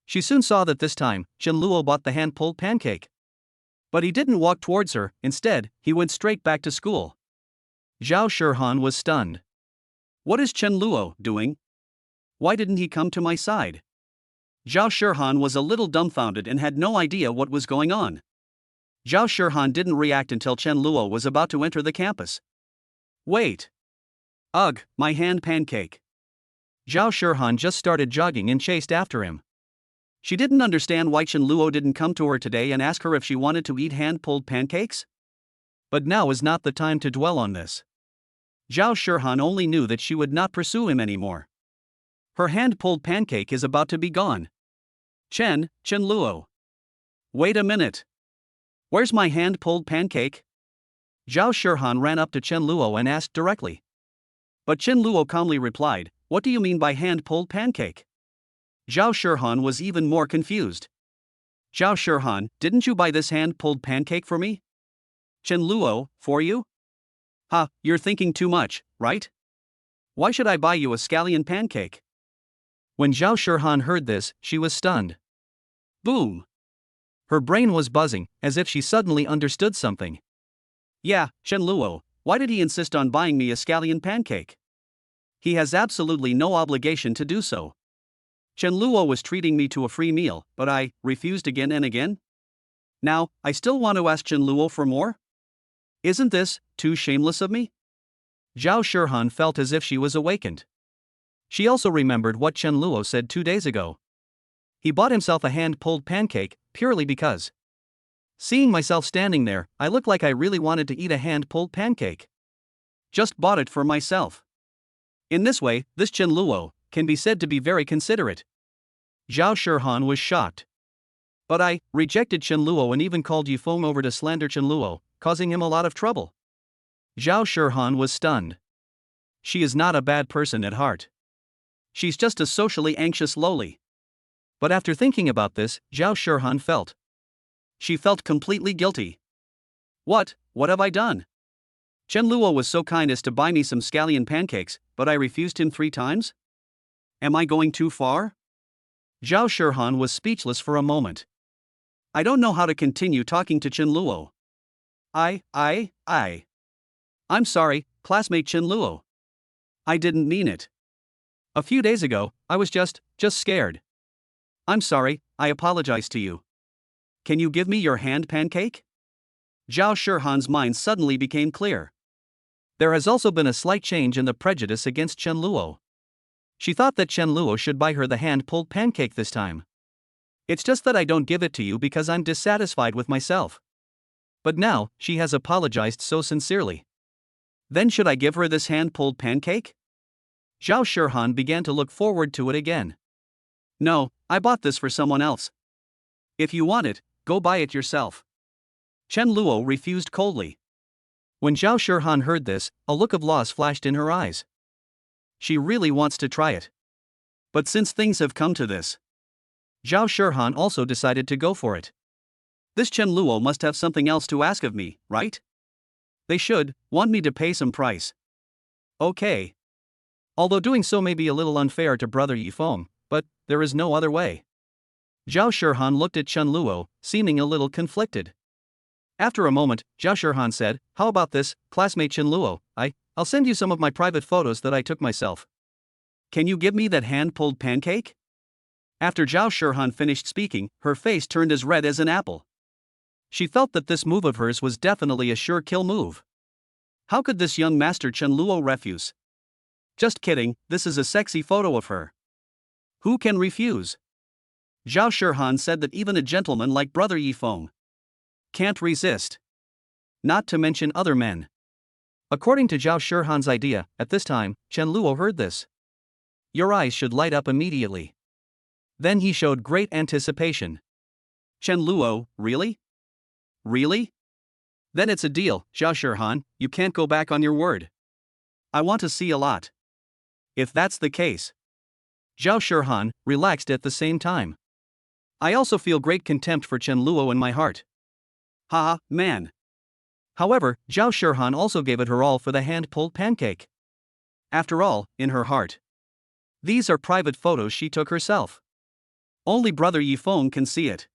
She soon saw that this time, Chen Luo bought the hand-pulled pancake. But he didn't walk towards her, instead, he went straight back to school. Zhao Shihan was stunned. What is Chen Luo doing? Why didn't he come to my side? Zhao Shihan was a little dumbfounded and had no idea what was going on. Zhao Shihan didn't react until Chen Luo was about to enter the campus. Wait. Ugh, my hand pancake. Zhao Shihan just started jogging and chased after him. She didn't understand why Chen Luo didn't come to her today and ask her if she wanted to eat hand-pulled pancakes. But now is not the time to dwell on this. Zhao Shihan only knew that she would not pursue him anymore. Her hand-pulled pancake is about to be gone. Chen Luo. Wait a minute. Where's my hand-pulled pancake? Zhao Shihan ran up to Chen Luo and asked directly. But Chen Luo calmly replied, "What do you mean by hand-pulled pancake?" Zhao Shihan was even more confused. Zhao Shihan, didn't you buy this hand-pulled pancake for me? Chen Luo, for you? Ha, you're thinking too much, right? Why should I buy you a scallion pancake? When Zhao Shihan heard this, she was stunned. Boom! Her brain was buzzing, as if she suddenly understood something. Yeah, Chen Luo, why did he insist on buying me a scallion pancake? He has absolutely no obligation to do so. Chen Luo was treating me to a free meal, but I refused again and again? Now, I still want to ask Chen Luo for more? Isn't this too shameless of me? Zhao Shihan felt as if she was awakened. She also remembered what Chen Luo said 2 days ago. He bought himself a hand-pulled pancake, purely because. Seeing myself standing there, I looked like I really wanted to eat a hand-pulled pancake. Just bought it for myself. In this way, this Chen Luo can be said to be very considerate. Zhao Shihan was shocked. But I rejected Chen Luo and even called Yifeng over to slander Chen Luo, causing him a lot of trouble. Zhao Shihan was stunned. She is not a bad person at heart. She's just a socially anxious loli. But after thinking about this, Zhao Shihan felt. She felt completely guilty. What have I done? Chen Luo was so kind as to buy me some scallion pancakes, but I refused him 3 times? Am I going too far? Zhao Shihan was speechless for a moment. I don't know how to continue talking to Chen Luo. I'm sorry, classmate Chen Luo. I didn't mean it. A few days ago, I was just scared. I'm sorry, I apologize to you. Can you give me your hand pancake? Zhao Shihan's mind suddenly became clear. There has also been a slight change in the prejudice against Chen Luo. She thought that Chen Luo should buy her the hand-pulled pancake this time. It's just that I don't give it to you because I'm dissatisfied with myself. But now, she has apologized so sincerely. Then should I give her this hand-pulled pancake? Zhao Shihan began to look forward to it again. No, I bought this for someone else. If you want it, go buy it yourself. Chen Luo refused coldly. When Zhao Shihan heard this, a look of loss flashed in her eyes. She really wants to try it. But since things have come to this, Zhao Shihan also decided to go for it. This Chen Luo must have something else to ask of me, right? They should want me to pay some price. Okay. Although doing so may be a little unfair to brother Yifeng, but there is no other way. Zhao Shihan looked at Chen Luo, seeming a little conflicted. After a moment, Zhao Shihan said, "How about this, classmate Chen Luo? I'll send you some of my private photos that I took myself. Can you give me that hand-pulled pancake?" After Zhao Shihan finished speaking, her face turned as red as an apple. She felt that this move of hers was definitely a sure kill move. How could this young master Chen Luo refuse? Just kidding, this is a sexy photo of her. Who can refuse? Zhao Shihan said that even a gentleman like brother Yifeng can't resist. Not to mention other men. According to Zhao Shihan's idea, at this time, Chen Luo heard this. Your eyes should light up immediately. Then he showed great anticipation. Chen Luo, really? Really? Then it's a deal, Zhao Shihan, you can't go back on your word. I want to see a lot. If that's the case. Zhao Shihan relaxed at the same time. I also feel great contempt for Chen Luo in my heart. Haha, man. However, Zhao Shihan also gave it her all for the hand-pulled pancake. After all, in her heart, these are private photos she took herself. Only brother Yifeng can see it.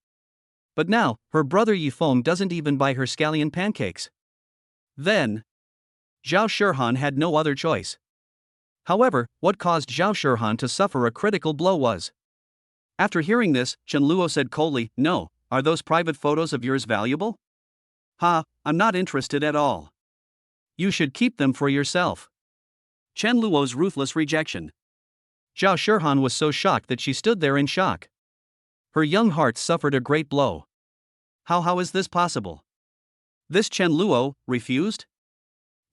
But now, her brother Yifeng doesn't even buy her scallion pancakes. Then, Zhao Shihan had no other choice. However, what caused Zhao Shihan to suffer a critical blow was After hearing this, Chen Luo said coldly, "No, are those private photos of yours valuable? Ha, I'm not interested at all. You should keep them for yourself." Chen Luo's ruthless rejection. Zhao Shihan was so shocked that she stood there in shock. Her young heart suffered a great blow. How is this possible? This Chen Luo refused?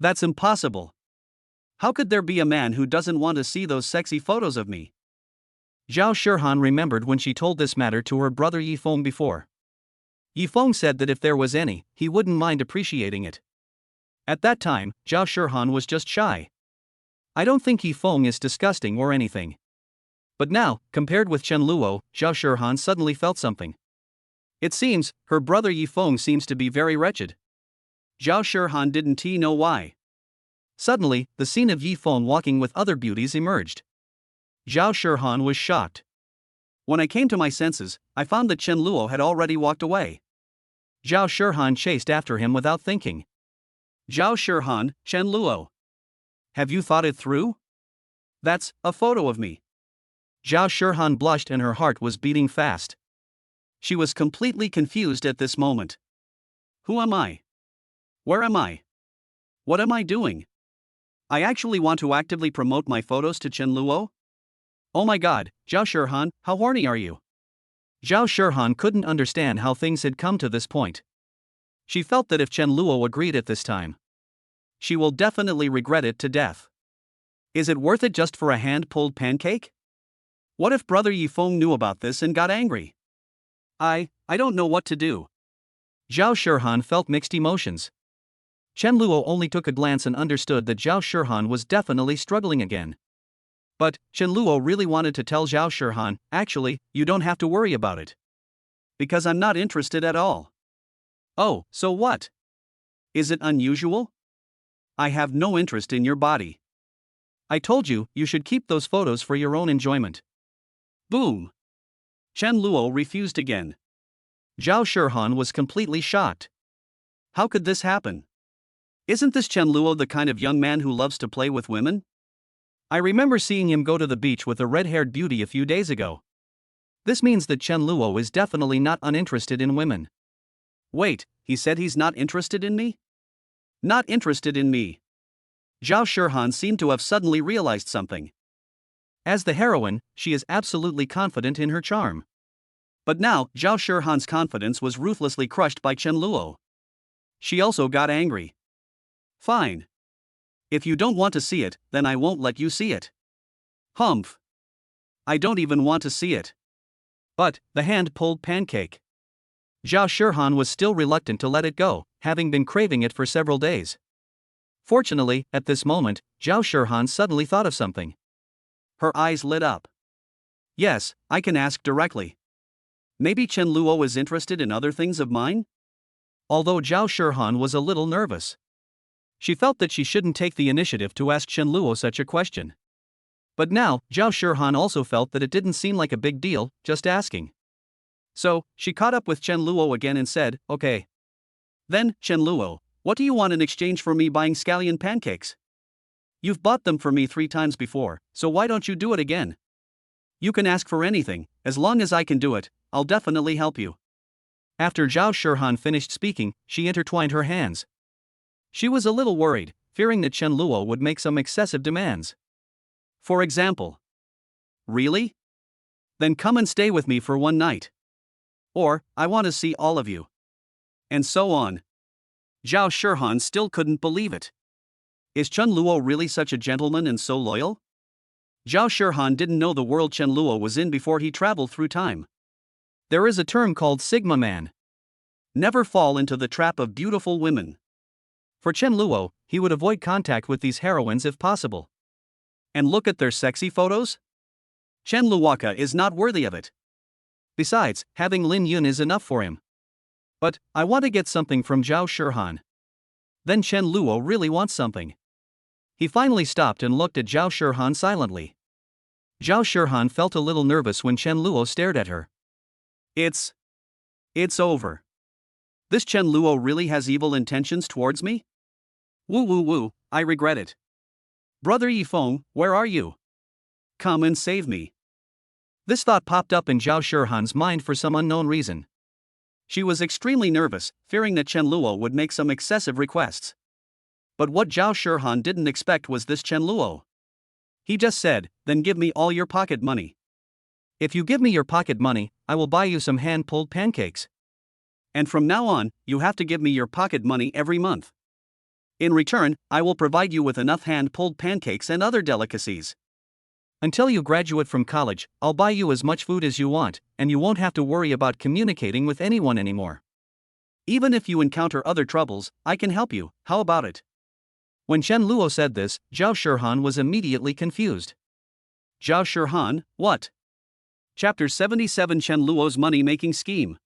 That's impossible. How could there be a man who doesn't want to see those sexy photos of me? Zhao Shihan remembered when she told this matter to her brother Yifeng before. Yifeng said that if there was any, he wouldn't mind appreciating it. At that time, Zhao Shihan was just shy. I don't think Yifeng is disgusting or anything. But now, compared with Chen Luo, Zhao Shihan suddenly felt something. It seems, her brother Yifeng seems to be very wretched. Zhao Shihan didn't know why. Suddenly, the scene of Yifeng walking with other beauties emerged. Zhao Shihan was shocked. When I came to my senses, I found that Chen Luo had already walked away. Zhao Shihan chased after him without thinking. Zhao Shihan, Chen Luo. Have you thought it through? That's a photo of me. Zhao Shihan blushed and her heart was beating fast. She was completely confused at this moment. Who am I? Where am I? What am I doing? I actually want to actively promote my photos to Chen Luo? Oh my god, Zhao Shihan, how horny are you? Zhao Shihan couldn't understand how things had come to this point. She felt that if Chen Luo agreed at this time, she will definitely regret it to death. Is it worth it just for a hand-pulled pancake? What if brother Yifeng knew about this and got angry? I don't know what to do. Zhao Shihan felt mixed emotions. Chen Luo only took a glance and understood that Zhao Shihan was definitely struggling again. But Chen Luo really wanted to tell Zhao Shihan, actually, you don't have to worry about it. Because I'm not interested at all. Oh, so what? Is it unusual? I have no interest in your body. I told you, you should keep those photos for your own enjoyment. Boom. Chen Luo refused again. Zhao Shihan was completely shocked. How could this happen? Isn't this Chen Luo the kind of young man who loves to play with women? I remember seeing him go to the beach with a red-haired beauty a few days ago. This means that Chen Luo is definitely not uninterested in women. Wait, he said he's not interested in me? Not interested in me. Zhao Shihan seemed to have suddenly realized something. As the heroine, she is absolutely confident in her charm. But now, Zhao Shihan's confidence was ruthlessly crushed by Chen Luo. She also got angry. Fine. If you don't want to see it, then I won't let you see it. Humph. I don't even want to see it. But, the hand-pulled pancake. Zhao Shihan was still reluctant to let it go, having been craving it for several days. Fortunately, at this moment, Zhao Shihan suddenly thought of something. Her eyes lit up. Yes, I can ask directly. Maybe Chen Luo is interested in other things of mine? Although Zhao Shihan was a little nervous. She felt that she shouldn't take the initiative to ask Chen Luo such a question. But now, Zhao Shihan also felt that it didn't seem like a big deal, just asking. So, she caught up with Chen Luo again and said, okay. Then, Chen Luo, what do you want in exchange for me buying scallion pancakes? You've bought them for me 3 times before, so why don't you do it again? You can ask for anything, as long as I can do it, I'll definitely help you. After Zhao Shihan finished speaking, she intertwined her hands. She was a little worried, fearing that Chen Luo would make some excessive demands. For example. Really? Then come and stay with me for one night. Or, I want to see all of you. And so on. Zhao Shihan still couldn't believe it. Is Chen Luo really such a gentleman and so loyal? Zhao Shihan didn't know the world Chen Luo was in before he traveled through time. There is a term called Sigma Man. Never fall into the trap of beautiful women. For Chen Luo, he would avoid contact with these heroines if possible. And look at their sexy photos? Chen Luoka is not worthy of it. Besides, having Lin Yun is enough for him. But, I want to get something from Zhao Shihan. Then Chen Luo really wants something. He finally stopped and looked at Zhao Shihan silently. Zhao Shihan felt a little nervous when Chen Luo stared at her. It's over. This Chen Luo really has evil intentions towards me? Woo, I regret it. Brother Yifeng, where are you? Come and save me. This thought popped up in Zhao Shihan's mind for some unknown reason. She was extremely nervous, fearing that Chen Luo would make some excessive requests. But what Zhao Shihan didn't expect was this Chen Luo. He just said, "Then give me all your pocket money. If you give me your pocket money, I will buy you some hand-pulled pancakes. And from now on, you have to give me your pocket money every month. In return, I will provide you with enough hand-pulled pancakes and other delicacies. Until you graduate from college, I'll buy you as much food as you want, and you won't have to worry about communicating with anyone anymore. Even if you encounter other troubles, I can help you, how about it?" When Chen Luo said this, Zhao Shihan was immediately confused. Zhao Shihan, what? Chapter 77 Chen Luo's money-making scheme.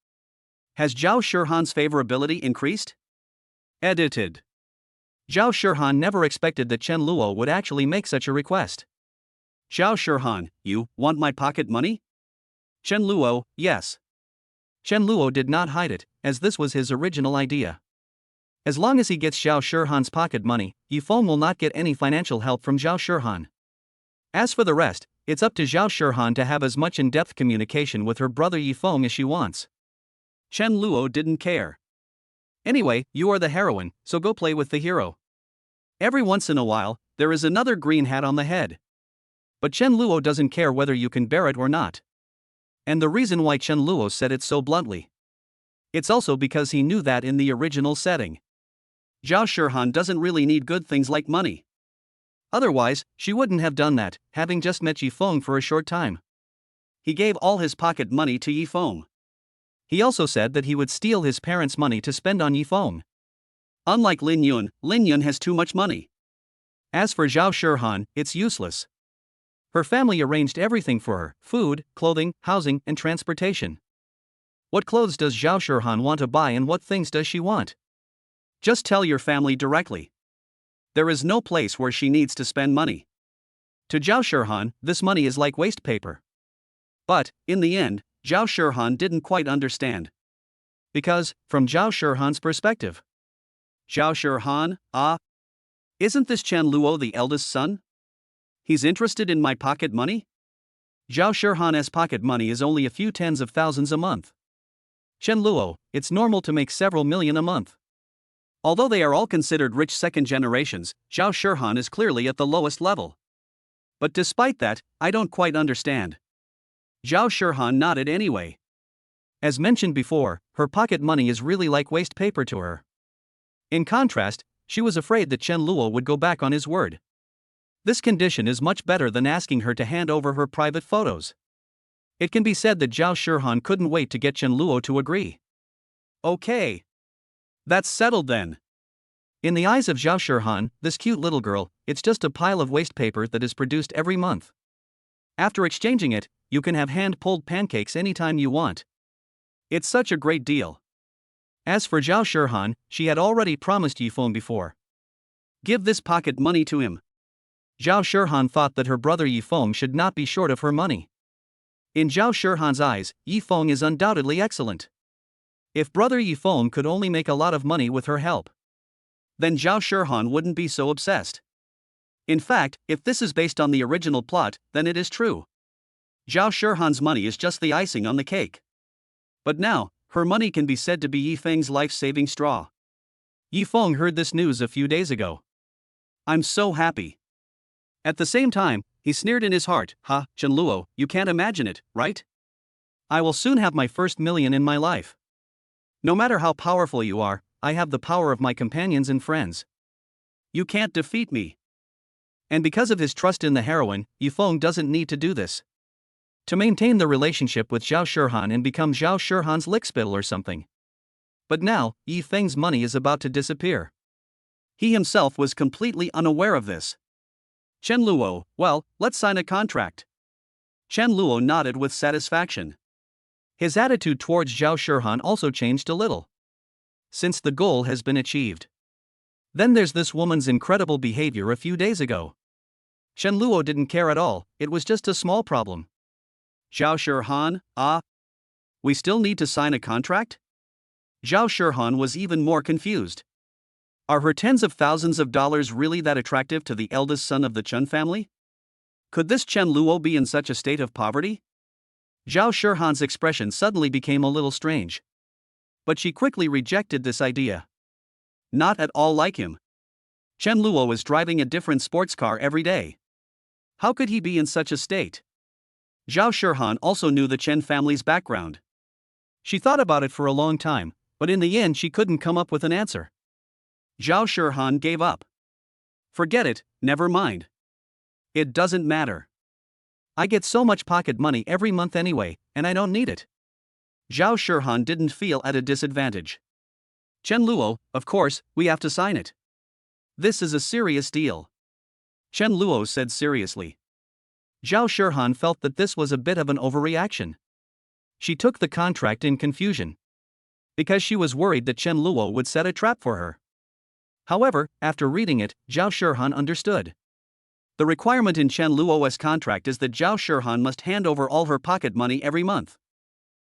Has Zhao Shihan's favorability increased? Edited. Zhao Shihan never expected that Chen Luo would actually make such a request. Zhao Shihan, you want my pocket money? Chen Luo, yes. Chen Luo did not hide it, as this was his original idea. As long as he gets Zhao Shihan's pocket money, Yifeng will not get any financial help from Zhao Shihan. As for the rest, it's up to Zhao Shihan to have as much in-depth communication with her brother Yifeng as she wants. Chen Luo didn't care. Anyway, you are the heroine, so go play with the hero. Every once in a while, there is another green hat on the head. But Chen Luo doesn't care whether you can bear it or not. And the reason why Chen Luo said it so bluntly. It's also because he knew that in the original setting, Zhao Shihan doesn't really need good things like money. Otherwise, she wouldn't have done that, having just met Yifeng for a short time. He gave all his pocket money to Yifeng. He also said that he would steal his parents' money to spend on Yifeng. Unlike Lin Yun has too much money. As for Zhao Shihan, it's useless. Her family arranged everything for her: food, clothing, housing, and transportation. What clothes does Zhao Shihan want to buy and what things does she want? Just tell your family directly. There is no place where she needs to spend money. To Zhao Shihan, this money is like waste paper. But, in the end, Zhao Shihan didn't quite understand. Because, from Zhao Shihan's perspective, Zhao Shihan, isn't this Chen Luo the eldest son? He's interested in my pocket money? Zhao Shihan's pocket money is only a few tens of thousands a month. Chen Luo, it's normal to make several million a month. Although they are all considered rich second generations, Zhao Shihan is clearly at the lowest level. But despite that, I don't quite understand. Zhao Shihan nodded anyway. As mentioned before, her pocket money is really like waste paper to her. In contrast, she was afraid that Chen Luo would go back on his word. This condition is much better than asking her to hand over her private photos. It can be said that Zhao Shihan couldn't wait to get Chen Luo to agree. Okay. That's settled then. In the eyes of Zhao Shihan, this cute little girl, it's just a pile of waste paper that is produced every month. After exchanging it, you can have hand-pulled pancakes anytime you want. It's such a great deal. As for Zhao Shihan, she had already promised Yifeng before. Give this pocket money to him. Zhao Shihan thought that her brother Yifeng should not be short of her money. In Zhao Shihan's eyes, Yifeng is undoubtedly excellent. If brother Yifeng could only make a lot of money with her help, then Zhao Shihan wouldn't be so obsessed. In fact, if this is based on the original plot, then it is true. Zhao Shihan's money is just the icing on the cake. But now, her money can be said to be Yifeng's life-saving straw. Yifeng heard this news a few days ago. I'm so happy. At the same time, he sneered in his heart, Chen Luo, you can't imagine it, right? I will soon have my first million in my life. No matter how powerful you are, I have the power of my companions and friends. You can't defeat me. And because of his trust in the heroine, Yifeng doesn't need to do this. To maintain the relationship with Zhao Shihan and become Zhao Shihan's lickspittle or something. But now, Yifeng's money is about to disappear. He himself was completely unaware of this. Chen Luo, well, let's sign a contract. Chen Luo nodded with satisfaction. His attitude towards Zhao Shihan also changed a little. Since the goal has been achieved. Then there's this woman's incredible behavior a few days ago. Chen Luo didn't care at all, it was just a small problem. Zhao Shihan, we still need to sign a contract? Zhao Shihan was even more confused. Are her tens of thousands of dollars really that attractive to the eldest son of the Chen family? Could this Chen Luo be in such a state of poverty? Zhao Shihan's expression suddenly became a little strange. But she quickly rejected this idea. Not at all like him. Chen Luo was driving a different sports car every day. How could he be in such a state? Zhao Shihan also knew the Chen family's background. She thought about it for a long time, but in the end she couldn't come up with an answer. Zhao Shihan gave up. Forget it, never mind. It doesn't matter. I get so much pocket money every month anyway, and I don't need it. Zhao Shihan didn't feel at a disadvantage. Chen Luo, of course, we have to sign it. This is a serious deal. Chen Luo said seriously. Zhao Shihan felt that this was a bit of an overreaction. She took the contract in confusion. Because she was worried that Chen Luo would set a trap for her. However, after reading it, Zhao Shihan understood. The requirement in Chen Luo's contract is that Zhao Shihan must hand over all her pocket money every month.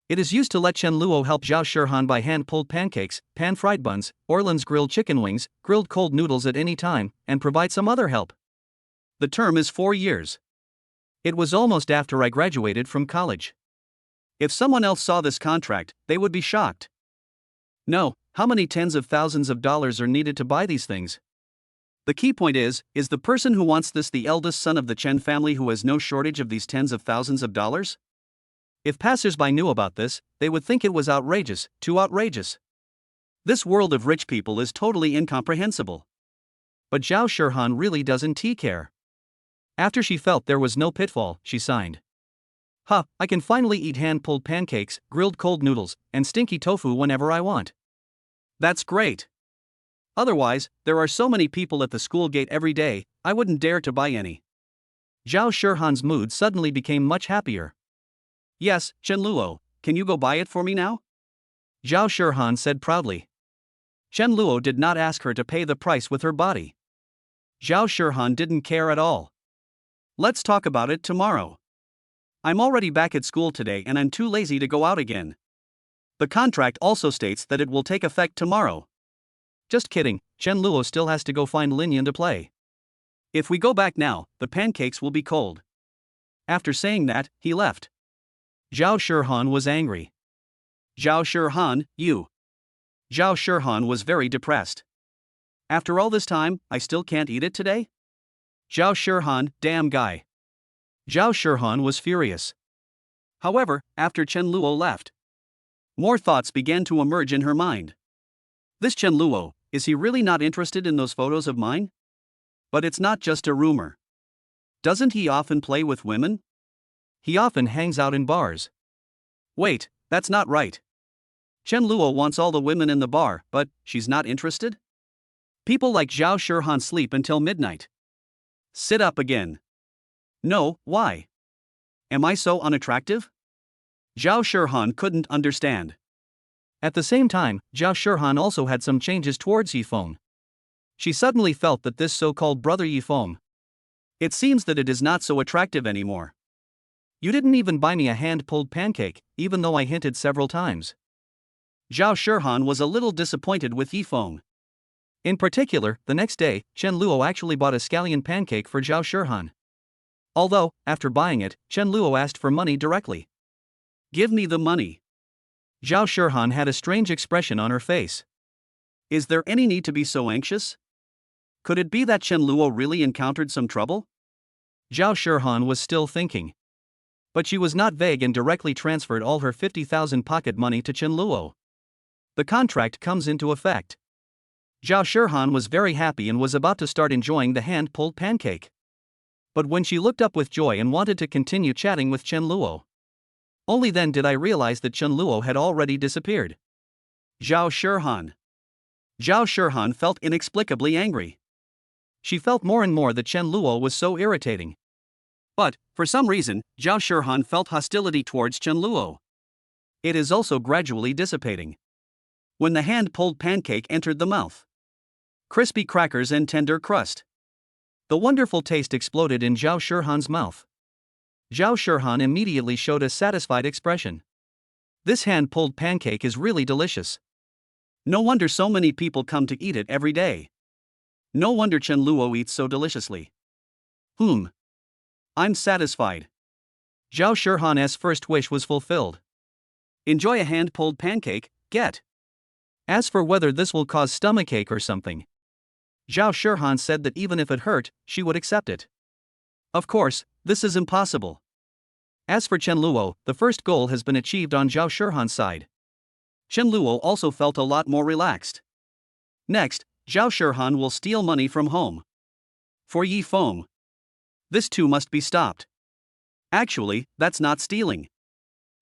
It is used to let Chen Luo help Zhao Shihan buy hand-pulled pancakes, pan-fried buns, Orleans grilled chicken wings, grilled cold noodles at any time, and provide some other help. The term is 4 years. It was almost after I graduated from college. If someone else saw this contract, they would be shocked. No, how many tens of thousands of dollars are needed to buy these things? The key point is the person who wants this the eldest son of the Chen family who has no shortage of these tens of thousands of dollars? If passersby knew about this, they would think it was outrageous, too outrageous. This world of rich people is totally incomprehensible. But Zhao Shihan really doesn't care. After she felt there was no pitfall, she signed. I can finally eat hand-pulled pancakes, grilled cold noodles, and stinky tofu whenever I want. That's great. Otherwise, there are so many people at the school gate every day, I wouldn't dare to buy any. Zhao Shihan's mood suddenly became much happier. Yes, Chen Luo, can you go buy it for me now? Zhao Shihan said proudly. Chen Luo did not ask her to pay the price with her body. Zhao Shihan didn't care at all. Let's talk about it tomorrow. I'm already back at school today and I'm too lazy to go out again. The contract also states that it will take effect tomorrow. Just kidding, Chen Luo still has to go find Lin Yun to play. If we go back now, the pancakes will be cold. After saying that, he left. Zhao Shihan was angry. Zhao Shihan, you. Zhao Shihan was very depressed. After all this time, I still can't eat it today? Zhao Shihan, damn guy. Zhao Shihan was furious. However, after Chen Luo left, more thoughts began to emerge in her mind. This Chen Luo, is he really not interested in those photos of mine? But it's not just a rumor. Doesn't he often play with women? He often hangs out in bars. Wait, that's not right. Chen Luo wants all the women in the bar, but she's not interested? People like Zhao Shihan sleep until midnight. Sit up again. No, why? Am I so unattractive? Zhao Shihan couldn't understand. At the same time, Zhao Shihan also had some changes towards Yifeng. She suddenly felt that this so-called brother Yifeng, it seems that it is not so attractive anymore. You didn't even buy me a hand-pulled pancake, even though I hinted several times. Zhao Shihan was a little disappointed with Yifeng. In particular, the next day, Chen Luo actually bought a scallion pancake for Zhao Shihan. Although, after buying it, Chen Luo asked for money directly. Give me the money. Zhao Shihan had a strange expression on her face. Is there any need to be so anxious? Could it be that Chen Luo really encountered some trouble? Zhao Shihan was still thinking. But she was not vague and directly transferred all her 50,000 pocket money to Chen Luo. The contract comes into effect. Zhao Shihan was very happy and was about to start enjoying the hand-pulled pancake. But when she looked up with joy and wanted to continue chatting with Chen Luo, only then did I realize that Chen Luo had already disappeared. Zhao Shihan. Zhao Shihan felt inexplicably angry. She felt more and more that Chen Luo was so irritating. But, for some reason, Zhao Shihan felt hostility towards Chen Luo. It is also gradually dissipating. When the hand-pulled pancake entered the mouth, crispy crackers and tender crust, the wonderful taste exploded in Zhao Shihan's mouth. Zhao Shihan immediately showed a satisfied expression. This hand-pulled pancake is really delicious. No wonder so many people come to eat it every day. No wonder Chen Luo eats so deliciously. I'm satisfied. Zhao Shihan's first wish was fulfilled. Enjoy a hand-pulled pancake, get. As for whether this will cause stomachache or something, Zhao Shihan said that even if it hurt, she would accept it. Of course, this is impossible. As for Chen Luo, the first goal has been achieved on Zhao Shihan's side. Chen Luo also felt a lot more relaxed. Next, Zhao Shihan will steal money from home. For Yi Feng, this too must be stopped. Actually, that's not stealing.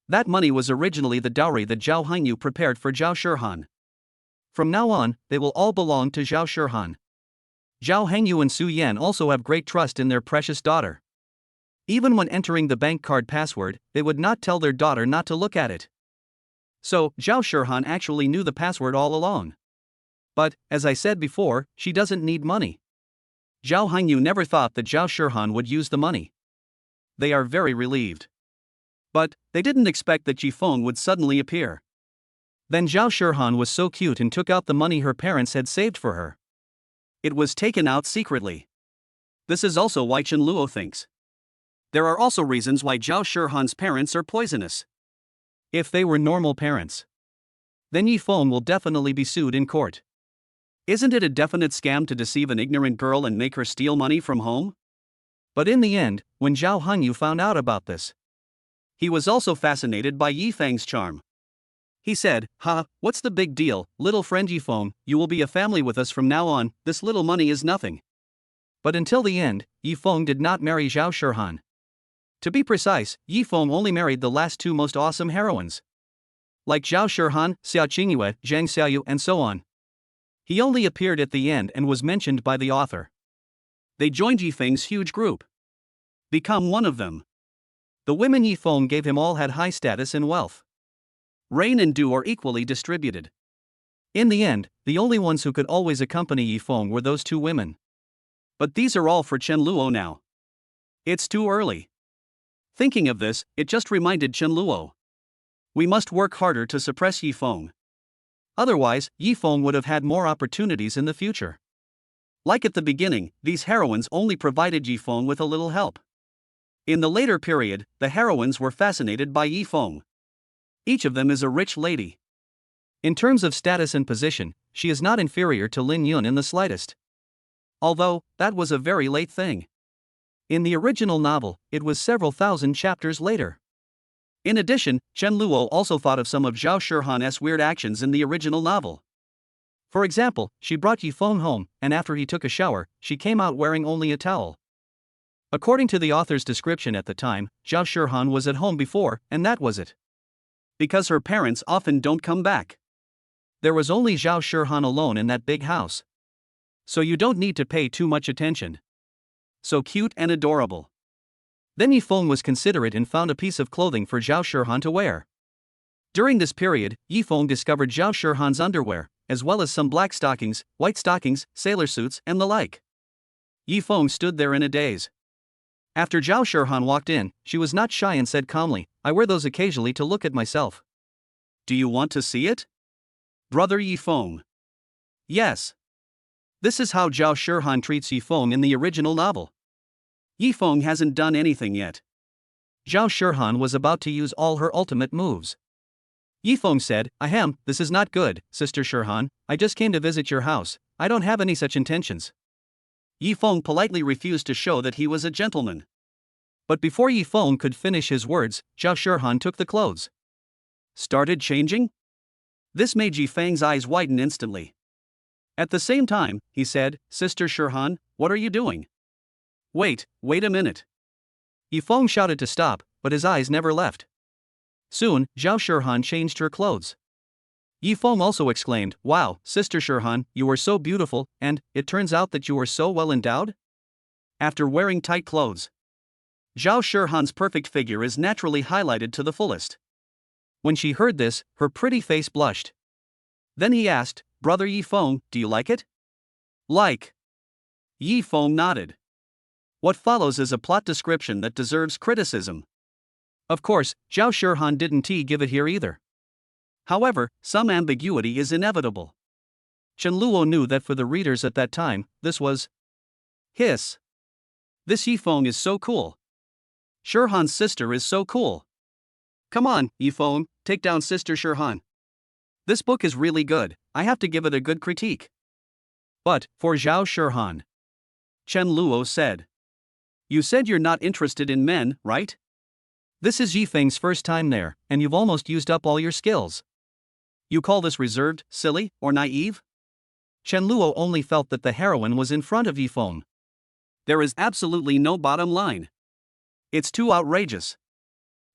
That money was originally the dowry that Zhao Hongyu prepared for Zhao Shihan. From now on, they will all belong to Zhao Shihan. Zhao Hongyu and Su Yan also have great trust in their precious daughter. Even when entering the bank card password, they would not tell their daughter not to look at it. So, Zhao Shihan actually knew the password all along. But, as I said before, she doesn't need money. Zhao Hongyu never thought that Zhao Shihan would use the money. They are very relieved. But, they didn't expect that Yi Feng would suddenly appear. Then Zhao Shihan was so cute and took out the money her parents had saved for her. It was taken out secretly. This is also why Chen Luo thinks. There are also reasons why Zhao Shihan's parents are poisonous. If they were normal parents, then Yi Feng will definitely be sued in court. Isn't it a definite scam to deceive an ignorant girl and make her steal money from home? But in the end, when Zhao Hongyu found out about this, he was also fascinated by Yi Feng's charm. He said, "Ha, what's the big deal, little friend Yi Feng, you will be a family with us from now on, this little money is nothing." But until the end, Yi Feng did not marry Zhao Shihan. To be precise, Yi Feng only married the last two most awesome heroines. Like Zhao Shihan, Xiaoingua, Zhang Xiaoyu, and so on. He only appeared at the end and was mentioned by the author. They joined Yi Feng's huge group. Become one of them. The women Yi Feng gave him all had high status and wealth. Rain and dew are equally distributed. In the end, the only ones who could always accompany Yi Feng were those two women. But these are all for Chen Luo now. It's too early. Thinking of this, it just reminded Chen Luo. We must work harder to suppress Yi Feng. Otherwise, Yi Feng would have had more opportunities in the future. Like at the beginning, these heroines only provided Yi Feng with a little help. In the later period, the heroines were fascinated by Yi Feng. Each of them is a rich lady. In terms of status and position, she is not inferior to Lin Yun in the slightest. Although, that was a very late thing. In the original novel, it was several thousand chapters later. In addition, Chen Luo also thought of some of Zhao Shihan's weird actions in the original novel. For example, she brought Yi Feng home, and after he took a shower, she came out wearing only a towel. According to the author's description at the time, Zhao Shihan was at home before, and that was it. Because her parents often don't come back. There was only Zhao Shihan alone in that big house. So you don't need to pay too much attention. So cute and adorable. Then Yi Feng was considerate and found a piece of clothing for Zhao Shihan to wear. During this period, Yi Feng discovered Zhao Shihan's underwear, as well as some black stockings, white stockings, sailor suits, and the like. Yi Feng stood there in a daze. After Zhao Shihan walked in, she was not shy and said calmly, "I wear those occasionally to look at myself. Do you want to see it? Brother Yi Feng." Yes. This is how Zhao Shihan treats Yi Feng in the original novel. Yi Feng hasn't done anything yet. Zhao Shihan was about to use all her ultimate moves. Yi Feng said, "Ahem, this is not good, Sister Shihan, I just came to visit your house, I don't have any such intentions." Yi Feng politely refused to show that he was a gentleman. But before Yi Feng could finish his words, Zhao Shihan took the clothes. Started changing? This made Yi Feng's eyes widen instantly. At the same time, he said, "Sister Shihan, what are you doing?" Wait a minute." Yi Feng shouted to stop, but his eyes never left. Soon, Zhao Shihan changed her clothes. Yi Feng also exclaimed, "Wow, Sister Shihan, you are so beautiful, and it turns out that you are so well endowed?" After wearing tight clothes, Zhao Shihan's perfect figure is naturally highlighted to the fullest. When she heard this, her pretty face blushed. Then he asked, "Brother Yi Feng, do you like it?" Like. Yi Feng nodded. What follows is a plot description that deserves criticism. Of course, Zhao Shihan didn't give it here either. However, some ambiguity is inevitable. Chen Luo knew that for the readers at that time, this was hiss. This Yi Feng is so cool. Shirhan's sister is so cool. Come on, Yifeng, take down Sister Shirhan. This book is really good, I have to give it a good critique. But, for Zhao Shirhan, Chen Luo said. You said you're not interested in men, right? This is Yifeng's first time there, and you've almost used up all your skills. You call this reserved, silly, or naive? Chen Luo only felt that the heroine was in front of Yifeng. There is absolutely no bottom line. It's too outrageous.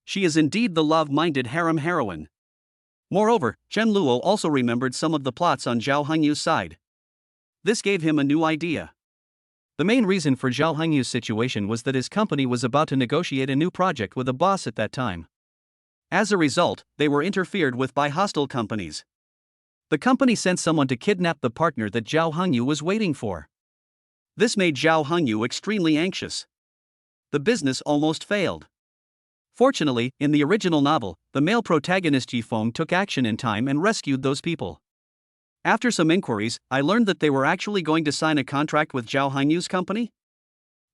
She is indeed the love-minded harem heroine. Moreover, Chen Luo also remembered some of the plots on Zhao Hengyu's side. This gave him a new idea. The main reason for Zhao Hengyu's situation was that his company was about to negotiate a new project with a boss at that time. As a result, they were interfered with by hostile companies. The company sent someone to kidnap the partner that Zhao Hengyu was waiting for. This made Zhao Hengyu extremely anxious. The business almost failed. Fortunately, in the original novel, the male protagonist Yifeng took action in time and rescued those people. After some inquiries, I learned that they were actually going to sign a contract with Zhao Hengyu's company.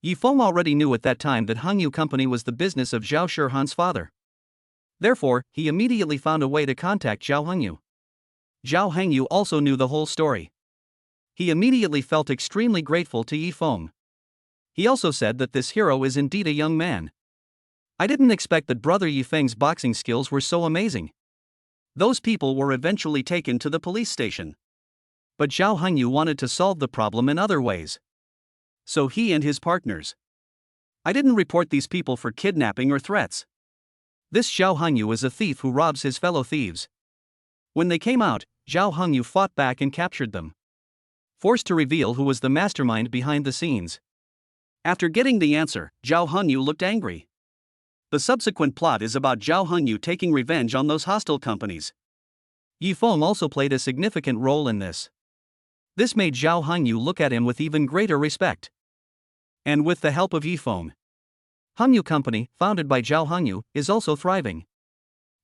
Yifeng already knew at that time that Hengyu Company was the business of Zhao Shirhan's father. Therefore, he immediately found a way to contact Zhao Hengyu. Zhao Hengyu also knew the whole story. He immediately felt extremely grateful to Yifeng. He also said that this hero is indeed a young man. I didn't expect that Brother Yifeng's boxing skills were so amazing. Those people were eventually taken to the police station. But Zhao Hengyu wanted to solve the problem in other ways. So he and his partners. I didn't report these people for kidnapping or threats. This Zhao Hengyu is a thief who robs his fellow thieves. When they came out, Zhao Hengyu fought back and captured them. Forced to reveal who was the mastermind behind the scenes. After getting the answer, Zhao Hengyu looked angry. The subsequent plot is about Zhao Hengyu taking revenge on those hostile companies. Yifeng also played a significant role in this. This made Zhao Hengyu look at him with even greater respect. And with the help of Yifeng, Hengyu Company, founded by Zhao Hengyu, is also thriving.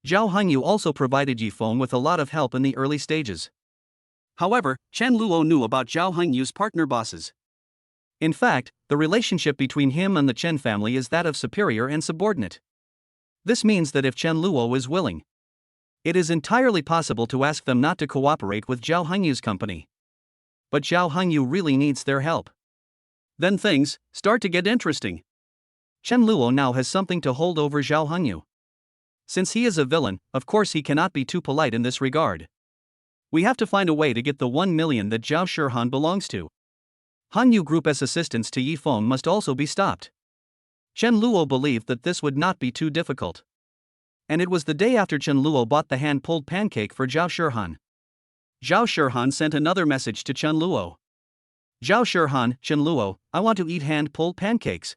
Zhao Hengyu also provided Yifeng with a lot of help in the early stages. However, Chen Luo knew about Zhao Hengyu's partner bosses. In fact, the relationship between him and the Chen family is that of superior and subordinate. This means that if Chen Luo is willing, it is entirely possible to ask them not to cooperate with Zhao Hengyu's company. But Zhao Hengyu really needs their help. Then things start to get interesting. Chen Luo now has something to hold over Zhao Hengyu. Since he is a villain, of course he cannot be too polite in this regard. We have to find a way to get the 1 million that Zhao Shirhan belongs to. Hengyu Group's assistance to Yifeng must also be stopped. Chen Luo believed that this would not be too difficult. And it was the day after Chen Luo bought the hand-pulled pancake for Zhao Shirhan. Zhao Shirhan sent another message to Chen Luo. Zhao Shirhan, Chen Luo, I want to eat hand-pulled pancakes.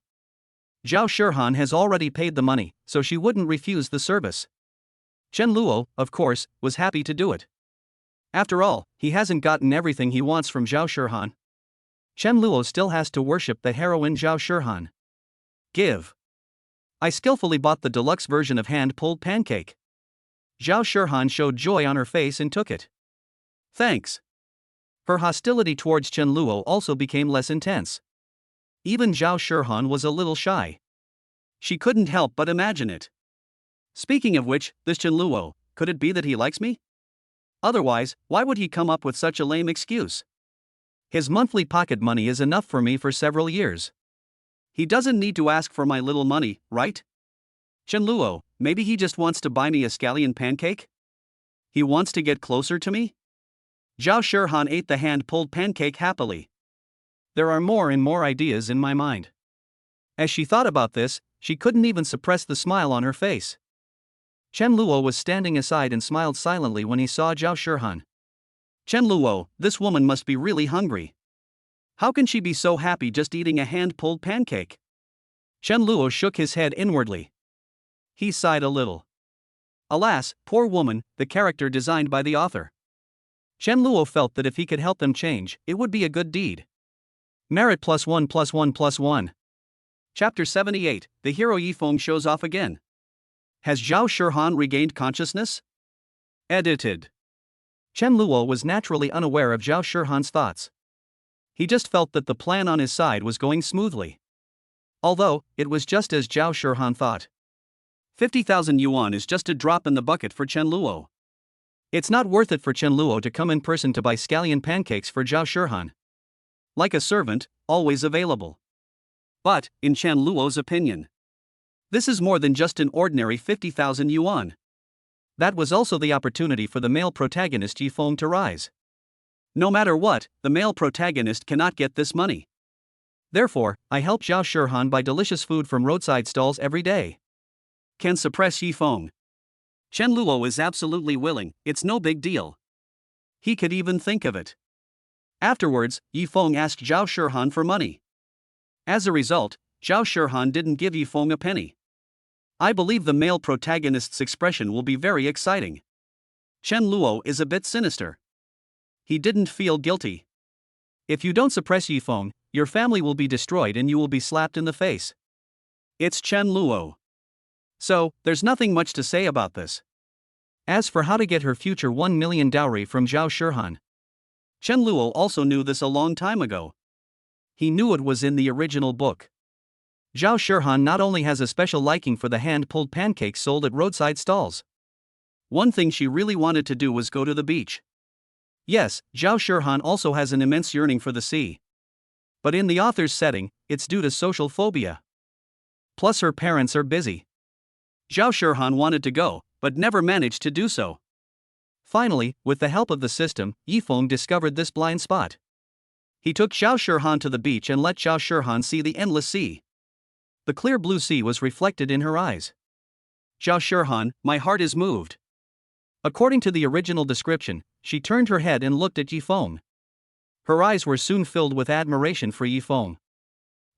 Zhao Shirhan has already paid the money, so she wouldn't refuse the service. Chen Luo, of course, was happy to do it. After all, he hasn't gotten everything he wants from Zhao Shirhan. Chen Luo still has to worship the heroine Zhao Shirhan. Give. I skillfully bought the deluxe version of hand-pulled pancake. Zhao Shirhan showed joy on her face and took it. Thanks. Her hostility towards Chen Luo also became less intense. Even Zhao Shirhan was a little shy. She couldn't help but imagine it. Speaking of which, this Chen Luo, could it be that he likes me? Otherwise, why would he come up with such a lame excuse? His monthly pocket money is enough for me for several years. He doesn't need to ask for my little money, right? Chen Luo, maybe he just wants to buy me a scallion pancake? He wants to get closer to me? Zhao Shirhan ate the hand-pulled pancake happily. There are more and more ideas in my mind. As she thought about this, she couldn't even suppress the smile on her face. Chen Luo was standing aside and smiled silently when he saw Zhao Shirhan. Chen Luo, this woman must be really hungry. How can she be so happy just eating a hand-pulled pancake? Chen Luo shook his head inwardly. He sighed a little. Alas, poor woman, the character designed by the author. Chen Luo felt that if he could help them change, it would be a good deed. Merit +1 +1 +1. Chapter 78, the hero Yifeng shows off again. Has Zhao Shirhan regained consciousness? Edited. Chen Luo was naturally unaware of Zhao Shirhan's thoughts. He just felt that the plan on his side was going smoothly. Although, it was just as Zhao Shihan thought. 50,000 yuan is just a drop in the bucket for Chen Luo. It's not worth it for Chen Luo to come in person to buy scallion pancakes for Zhao Shihan. Like a servant, always available. But, in Chen Luo's opinion, this is more than just an ordinary 50,000 yuan. That was also the opportunity for the male protagonist Yifeng to rise. No matter what, the male protagonist cannot get this money. Therefore, I help Zhao Shihan buy delicious food from roadside stalls every day. Can suppress Yifeng. Chen Luo is absolutely willing, it's no big deal. He could even think of it. Afterwards, Yifeng asked Zhao Shihan for money. As a result, Zhao Shihan didn't give Yifeng a penny. I believe the male protagonist's expression will be very exciting. Chen Luo is a bit sinister. He didn't feel guilty. If you don't suppress Yifeng, your family will be destroyed and you will be slapped in the face. It's Chen Luo. So, there's nothing much to say about this. As for how to get her future 1 million dowry from Zhao Shihan, Chen Luo also knew this a long time ago. He knew it was in the original book. Zhao Shihan not only has a special liking for the hand-pulled pancakes sold at roadside stalls. One thing she really wanted to do was go to the beach. Yes, Zhao Shihan also has an immense yearning for the sea. But in the author's setting, it's due to social phobia. Plus her parents are busy. Zhao Shihan wanted to go, but never managed to do so. Finally, with the help of the system, Yifeng discovered this blind spot. He took Zhao Shihan to the beach and let Zhao Shihan see the endless sea. The clear blue sea was reflected in her eyes. Zhao Shihan, my heart is moved. According to the original description, she turned her head and looked at Yifeng. Her eyes were soon filled with admiration for Yifeng.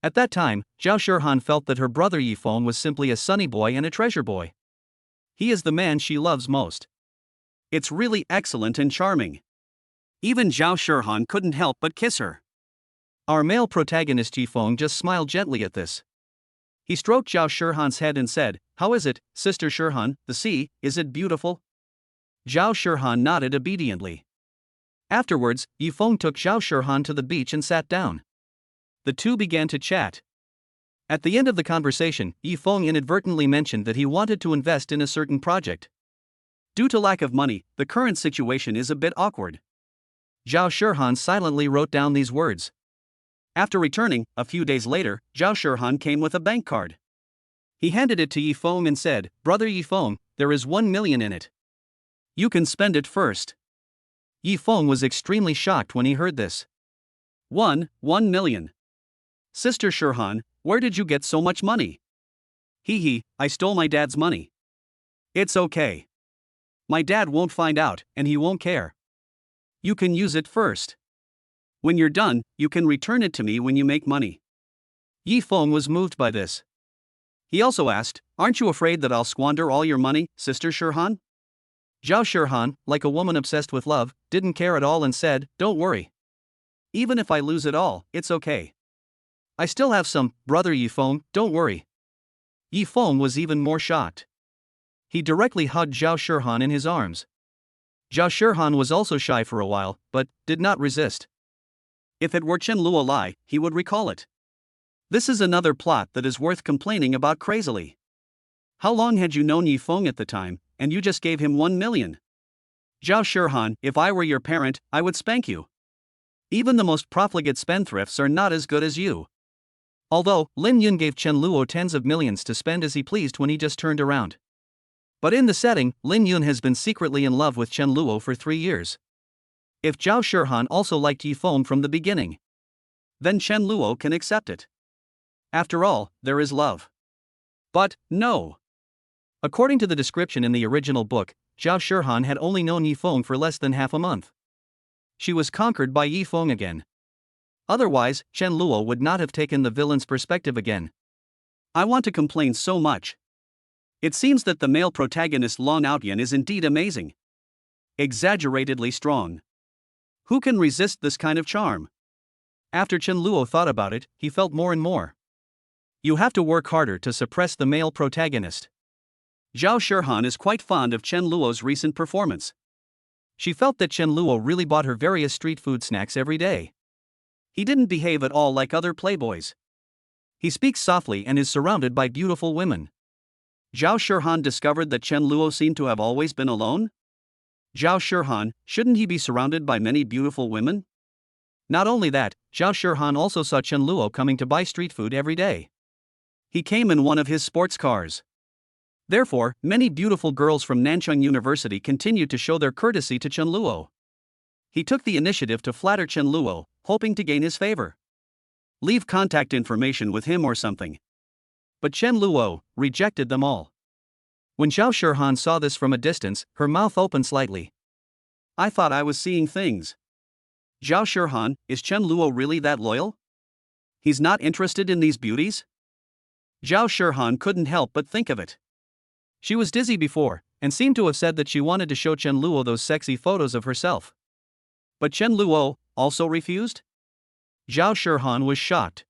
At that time, Zhao Shihan felt that her brother Yifeng was simply a sunny boy and a treasure boy. He is the man she loves most. It's really excellent and charming. Even Zhao Shihan couldn't help but kiss her. Our male protagonist Yifeng just smiled gently at this. He stroked Zhao Shihan's head and said, "How is it, Sister Shihan, the sea, is it beautiful?" Zhao Shihan nodded obediently. Afterwards, Yifeng took Zhao Shihan to the beach and sat down. The two began to chat. At the end of the conversation, Yifeng inadvertently mentioned that he wanted to invest in a certain project. Due to lack of money, the current situation is a bit awkward. Zhao Shihan silently wrote down these words. After returning, a few days later, Zhao Shihan came with a bank card. He handed it to Yifeng and said, "Brother Yifeng, there is 1 million in it. You can spend it first." Yifeng was extremely shocked when he heard this. 1 million. Sister Shihan, where did you get so much money? I stole my dad's money. It's okay. My dad won't find out, and he won't care. You can use it first. When you're done, you can return it to me when you make money. Yifeng was moved by this. He also asked, "Aren't you afraid that I'll squander all your money, Sister Shihan?" Zhao Shihan, like a woman obsessed with love, didn't care at all and said, "Don't worry. Even if I lose it all, it's okay. I still have some, Brother Yifeng, don't worry." Yifeng was even more shocked. He directly hugged Zhao Shihan in his arms. Zhao Shihan was also shy for a while, but did not resist. If it were Chen Luo Lai, he would recall it. This is another plot that is worth complaining about crazily. How long had you known Yifeng at the time, and you just gave him 1 million? Zhao Shihan, if I were your parent, I would spank you. Even the most profligate spendthrifts are not as good as you. Although, Lin Yun gave Chen Luo tens of millions to spend as he pleased when he just turned around. But in the setting, Lin Yun has been secretly in love with Chen Luo for 3 years. If Zhao Shihan also liked Yifeng from the beginning, then Chen Luo can accept it. After all, there is love. But, no. According to the description in the original book, Zhao Shihan had only known Yifeng for less than half a month. She was conquered by Yifeng again. Otherwise, Chen Luo would not have taken the villain's perspective again. I want to complain so much. It seems that the male protagonist Long Outyan is indeed amazing. Exaggeratedly strong. Who can resist this kind of charm? After Chen Luo thought about it, he felt more and more. You have to work harder to suppress the male protagonist. Zhao Shihan is quite fond of Chen Luo's recent performance. She felt that Chen Luo really bought her various street food snacks every day. He didn't behave at all like other playboys. He speaks softly and is surrounded by beautiful women. Zhao Shihan discovered that Chen Luo seemed to have always been alone? Zhao Shihan, shouldn't he be surrounded by many beautiful women? Not only that, Zhao Shihan also saw Chen Luo coming to buy street food every day. He came in one of his sports cars. Therefore, many beautiful girls from Nanchang University continued to show their courtesy to Chen Luo. He took the initiative to flatter Chen Luo, hoping to gain his favor. Leave contact information with him or something. But Chen Luo rejected them all. When Zhao Shihan saw this from a distance, her mouth opened slightly. I thought I was seeing things. Zhao Shihan, is Chen Luo really that loyal? He's not interested in these beauties? Zhao Shihan couldn't help but think of it. She was dizzy before, and seemed to have said that she wanted to show Chen Luo those sexy photos of herself. But Chen Luo also refused? Zhao Shihan was shocked.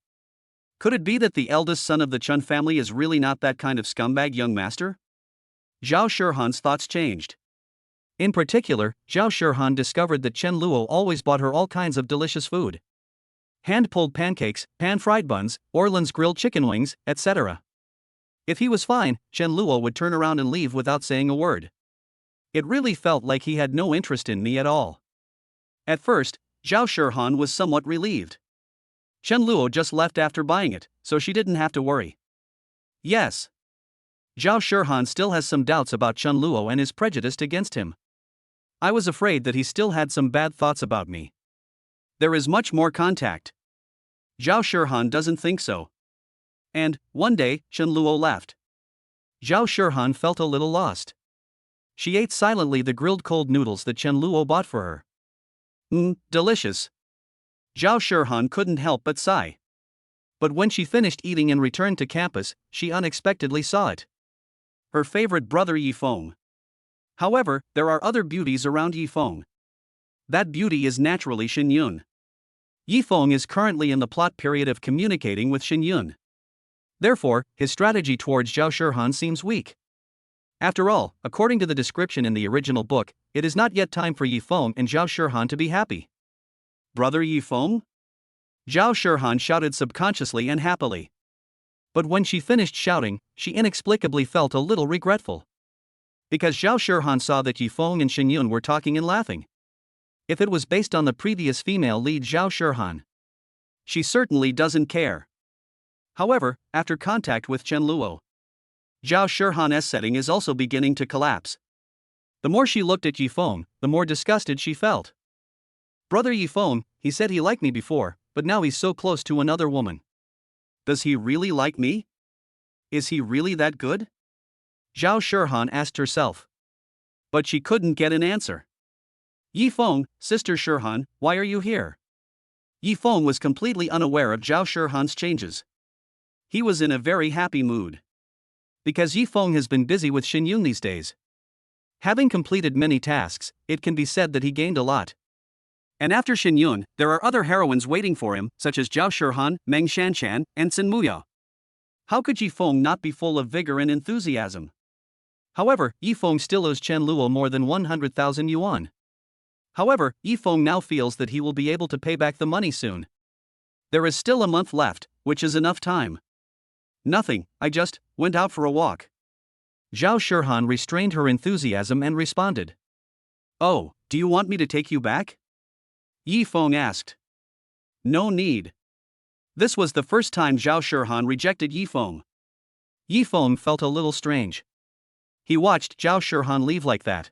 Could it be that the eldest son of the Chen family is really not that kind of scumbag young master? Zhao Shihan's thoughts changed. In particular, Zhao Shihan discovered that Chen Luo always bought her all kinds of delicious food. Hand-pulled pancakes, pan-fried buns, Orleans grilled chicken wings, etc. If he was fine, Chen Luo would turn around and leave without saying a word. It really felt like he had no interest in me at all. At first, Zhao Shihan was somewhat relieved. Chen Luo just left after buying it, so she didn't have to worry. Yes. Zhao Shihan still has some doubts about Chen Luo and is prejudiced against him. I was afraid that he still had some bad thoughts about me. There is much more contact. Zhao Shihan doesn't think so. And, one day, Chen Luo left. Zhao Shihan felt a little lost. She ate silently the grilled cold noodles that Chen Luo bought for her. Delicious. Zhao Shihan couldn't help but sigh. But when she finished eating and returned to campus, she unexpectedly saw it. Her favorite brother Yifeng. However, there are other beauties around Yifeng. That beauty is naturally Xin Yun. Yifeng is currently in the plot period of communicating with Xin Yun. Therefore, his strategy towards Zhao Shihan seems weak. After all, according to the description in the original book, it is not yet time for Yifeng and Zhao Shihan to be happy. Brother Yifeng? Zhao Shihan shouted subconsciously and happily. But when she finished shouting, she inexplicably felt a little regretful. Because Zhao Shihan saw that Yifeng and Xin Yun were talking and laughing. If it was based on the previous female lead Zhao Shihan, she certainly doesn't care. However, after contact with Chen Luo, Zhao Shihan's setting is also beginning to collapse. The more she looked at Yifeng, the more disgusted she felt. Brother Yifeng, he said he liked me before, but now he's so close to another woman. Does he really like me? Is he really that good? Zhao Shihan asked herself. But she couldn't get an answer. Yifeng, Sister Shihan, why are you here? Yifeng was completely unaware of Zhao Shihan's changes. He was in a very happy mood. Because Yifeng has been busy with Xin Yun these days. Having completed many tasks, it can be said that he gained a lot. And after Xin Yun, there are other heroines waiting for him, such as Zhao Shihan, Meng Shanshan, and Xin Muya. How could Yifeng not be full of vigor and enthusiasm? However, Yifeng still owes Chen Luo more than 100,000 yuan. However, Yifeng now feels that he will be able to pay back the money soon. There is still a month left, which is enough time. Nothing, I just went out for a walk. Zhao Shihan restrained her enthusiasm and responded. Oh, do you want me to take you back? Yifeng asked. No need. This was the first time Zhao Shihan rejected Yifeng. Yifeng felt a little strange. He watched Zhao Shihan leave like that.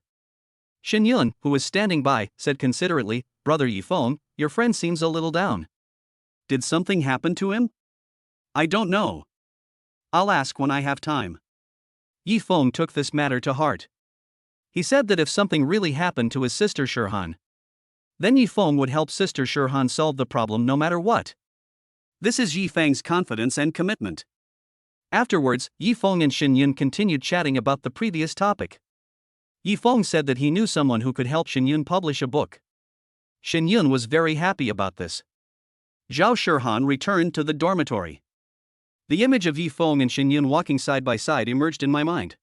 Xin Yun, who was standing by, said considerately, Brother Yifeng, your friend seems a little down. Did something happen to him? I don't know. I'll ask when I have time. Yifeng took this matter to heart. He said that if something really happened to his sister Shihan, then Yifeng would help Sister Shihan solve the problem no matter what. This is Yifeng's confidence and commitment. Afterwards, Yifeng and Xin Yun continued chatting about the previous topic. Yifeng said that he knew someone who could help Xin Yun publish a book. Xin Yun was very happy about this. Zhao Shihan returned to the dormitory. The image of Yifeng and Xin Yun walking side by side emerged in my mind.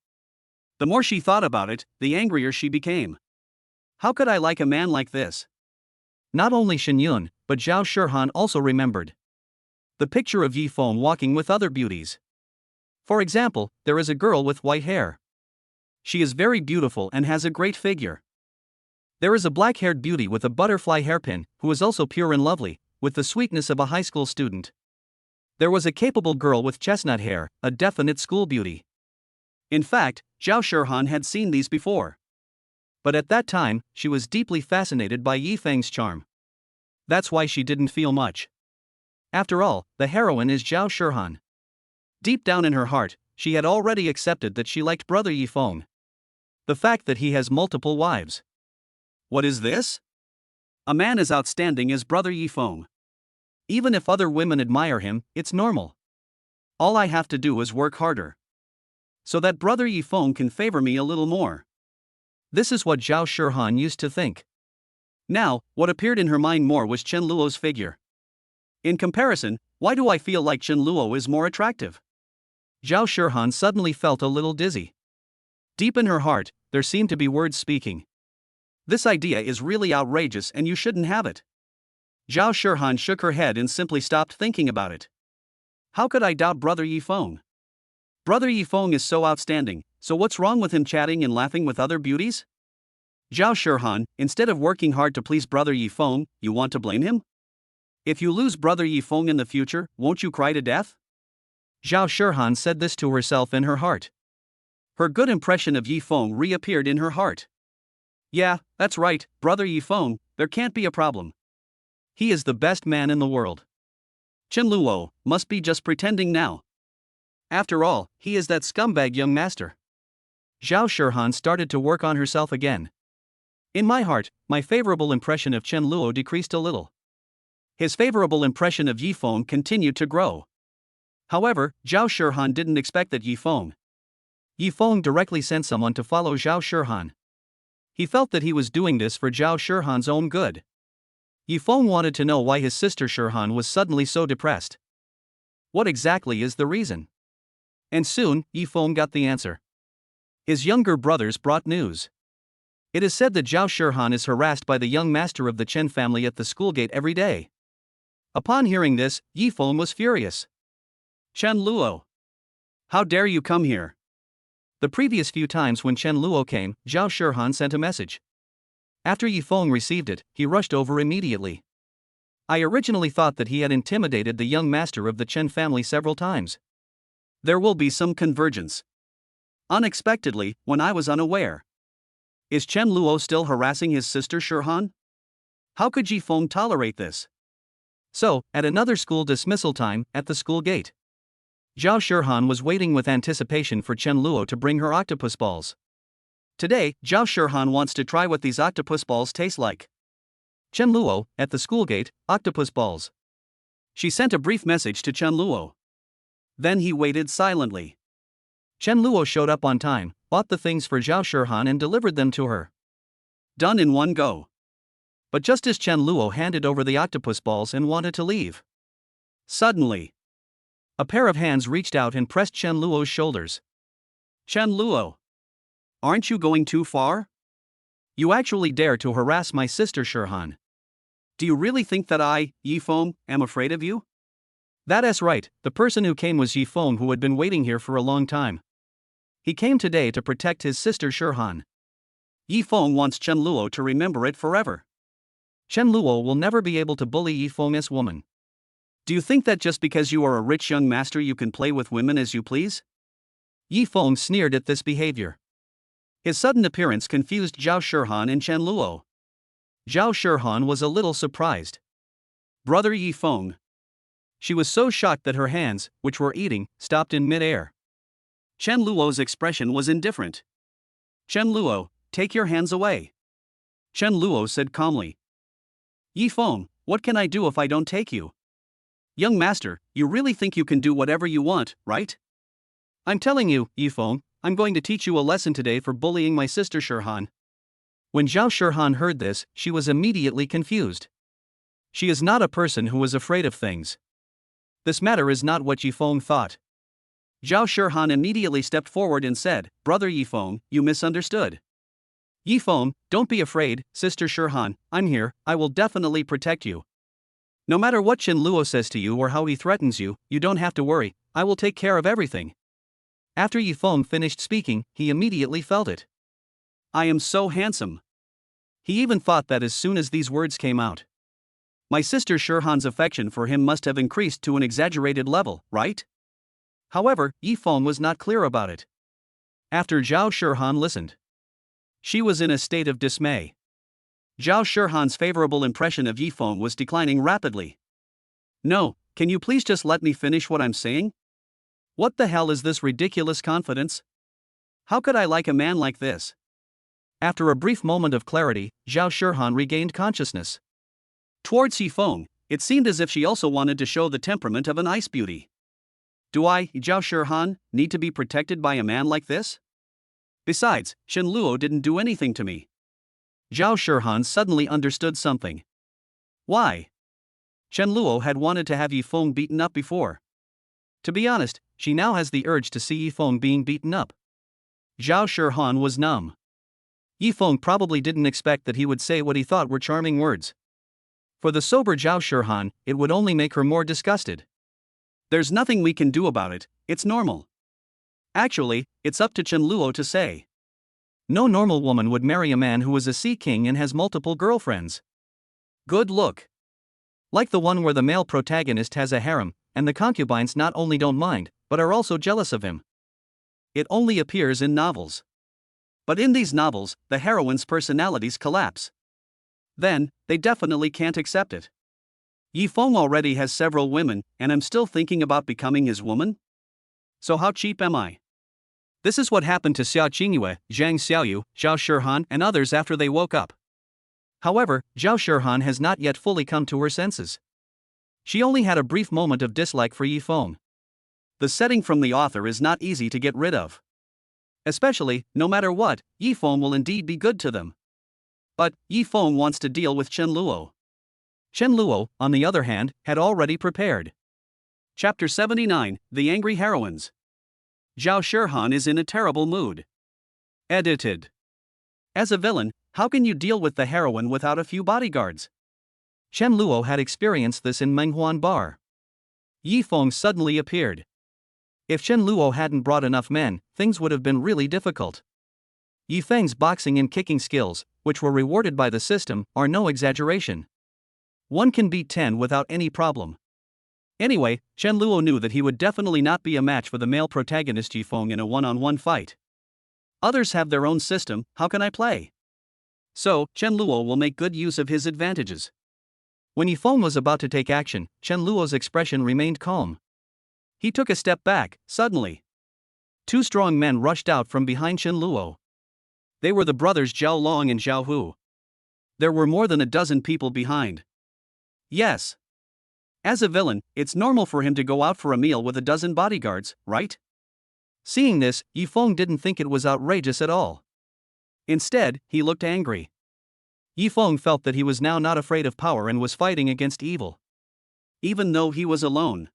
The more she thought about it, the angrier she became. How could I like a man like this? Not only Xin Yun, but Zhao Shihan also remembered. the picture of Yifeng walking with other beauties. For example, there is a girl with white hair. She is very beautiful and has a great figure. There is a black-haired beauty with a butterfly hairpin, who is also pure and lovely, with the sweetness of a high school student. There was a capable girl with chestnut hair, a definite school beauty. In fact, Zhao Shihan had seen these before. But at that time, she was deeply fascinated by Yifeng's charm. That's why she didn't feel much. After all, the heroine is Zhao Shihan. Deep down in her heart, she had already accepted that she liked brother Yifeng. The fact that he has multiple wives. What is this? A man as outstanding as brother Yifeng. Even if other women admire him, it's normal. All I have to do is work harder, so that brother Yifeng can favor me a little more. This is what Zhao Shihan used to think. Now, what appeared in her mind more was Chen Luo's figure. In comparison, why do I feel like Chen Luo is more attractive? Zhao Shihan suddenly felt a little dizzy. Deep in her heart, there seemed to be words speaking. This idea is really outrageous and you shouldn't have it. Zhao Shihan shook her head and simply stopped thinking about it. How could I doubt brother Yifeng? Brother Yifeng is so outstanding, so what's wrong with him chatting and laughing with other beauties? Zhao Shihan, instead of working hard to please brother Yifeng, you want to blame him? If you lose brother Yifeng in the future, won't you cry to death? Zhao Shihan said this to herself in her heart. Her good impression of Yifeng reappeared in her heart. Yeah, that's right, brother Yifeng, there can't be a problem. He is the best man in the world. Chen Luo must be just pretending now. After all, he is that scumbag young master. Zhao Shihan started to work on herself again. In my heart, my favorable impression of Chen Luo decreased a little. His favorable impression of Yifeng continued to grow. However, Zhao Shihan didn't expect that Yifeng directly sent someone to follow Zhao Shihan. He felt that he was doing this for Zhao Shihan's own good. Yifeng wanted to know why his sister Shihan was suddenly so depressed. What exactly is the reason? And soon, Yifeng got the answer. His younger brothers brought news. It is said that Zhao Shihan is harassed by the young master of the Chen family at the school gate every day. Upon hearing this, Yifeng was furious. Chen Luo, how dare you come here? The previous few times when Chen Luo came, Zhao Shihan sent a message. After Yifeng received it, he rushed over immediately. I originally thought that he had intimidated the young master of the Chen family several times. There will be some convergence. Unexpectedly, when I was unaware. Is Chen Luo still harassing his sister Shihan? How could Yifeng tolerate this? So, at another school dismissal time, at the school gate, Zhao Shihan was waiting with anticipation for Chen Luo to bring her octopus balls. Today, Zhao Shihan wants to try what these octopus balls taste like. Chen Luo, at the school gate, octopus balls. She sent a brief message to Chen Luo. Then he waited silently. Chen Luo showed up on time, bought the things for Zhao Shihan and delivered them to her. Done in one go. But just as Chen Luo handed over the octopus balls and wanted to leave, suddenly, a pair of hands reached out and pressed Chen Luo's shoulders. Chen Luo, aren't you going too far? You actually dare to harass my sister Shihan. Do you really think that I, Yifeng, am afraid of you? That's right, the person who came was Yifeng, who had been waiting here for a long time. He came today to protect his sister Shihan. Yifeng wants Chen Luo to remember it forever. Chen Luo will never be able to bully Yifeng's woman. Do you think that just because you are a rich young master you can play with women as you please? Yifeng sneered at this behavior. His sudden appearance confused Zhao Shihan and Chen Luo. Zhao Shihan was a little surprised. Brother Yifeng. She was so shocked that her hands, which were eating, stopped in mid-air. Chen Luo's expression was indifferent. Chen Luo, take your hands away. Chen Luo said calmly. Yifeng, what can I do if I don't take you? Young master, you really think you can do whatever you want, right? I'm telling you, Yifeng, I'm going to teach you a lesson today for bullying my sister Shihan. When Zhao Shihan heard this, she was immediately confused. She is not a person who is afraid of things. This matter is not what Yifeng thought. Zhao Shihan immediately stepped forward and said, Brother Yifeng, you misunderstood. Yifeng, don't be afraid, sister Shihan, I'm here, I will definitely protect you. No matter what Chen Luo says to you or how he threatens you, you don't have to worry, I will take care of everything. After Yifeng finished speaking, he immediately felt it. I am so handsome. He even thought that as soon as these words came out. My sister Shirhan's affection for him must have increased to an exaggerated level, right? However, Yifeng was not clear about it. After Zhao Shirhan listened, she was in a state of dismay. Zhao Shirhan's favorable impression of Yifeng was declining rapidly. No, can you please just let me finish what I'm saying? What the hell is this ridiculous confidence? How could I like a man like this? After a brief moment of clarity, Zhao Shirhan regained consciousness. Towards Yifeng, it seemed as if she also wanted to show the temperament of an ice beauty. Do I, Zhao Shirhan, need to be protected by a man like this? Besides, Chen Luo didn't do anything to me. Zhao Shirhan suddenly understood something. Why? Chen Luo had wanted to have Yifeng beaten up before. To be honest, she now has the urge to see Yifeng being beaten up. Zhao Shirhan was numb. Yifeng probably didn't expect that he would say what he thought were charming words. For the sober Zhao Shirhan, it would only make her more disgusted. There's nothing we can do about it, it's normal. Actually, it's up to Chen Luo to say. No normal woman would marry a man who is a sea king and has multiple girlfriends. Good look. Like the one where the male protagonist has a harem, and the concubines not only don't mind, but are also jealous of him. It only appears in novels. But in these novels, the heroines' personalities collapse. Then, they definitely can't accept it. Yifeng already has several women, and I'm still thinking about becoming his woman? So how cheap am I? This is what happened to Xiaoingua, Zhang Xiaoyu, Zhao Shirhan, and others after they woke up. However, Zhao Shirhan has not yet fully come to her senses. She only had a brief moment of dislike for Yifeng. The setting from the author is not easy to get rid of. Especially, no matter what, Yifeng will indeed be good to them. But, Yifeng wants to deal with Chen Luo. Chen Luo, on the other hand, had already prepared. Chapter 79, The Angry Heroines. Zhao Shirhan is in a terrible mood. Edited. As a villain, how can you deal with the heroine without a few bodyguards? Chen Luo had experienced this in Menghuan Bar. Yifeng suddenly appeared. If Chen Luo hadn't brought enough men, things would have been really difficult. Yifeng's boxing and kicking skills, which were rewarded by the system, are no exaggeration. One can beat 10 without any problem. Anyway, Chen Luo knew that he would definitely not be a match for the male protagonist Yifeng in a one-on-one fight. Others have their own system, how can I play? So, Chen Luo will make good use of his advantages. When Yifeng was about to take action, Chen Luo's expression remained calm. He took a step back, suddenly. Two strong men rushed out from behind Chen Luo. They were the brothers Zhao Long and Zhao Hu. There were more than a dozen people behind. Yes. As a villain, it's normal for him to go out for a meal with a dozen bodyguards, right? Seeing this, Yifeng didn't think it was outrageous at all. Instead, he looked angry. Yifeng felt that he was now not afraid of power and was fighting against evil. Even though he was alone.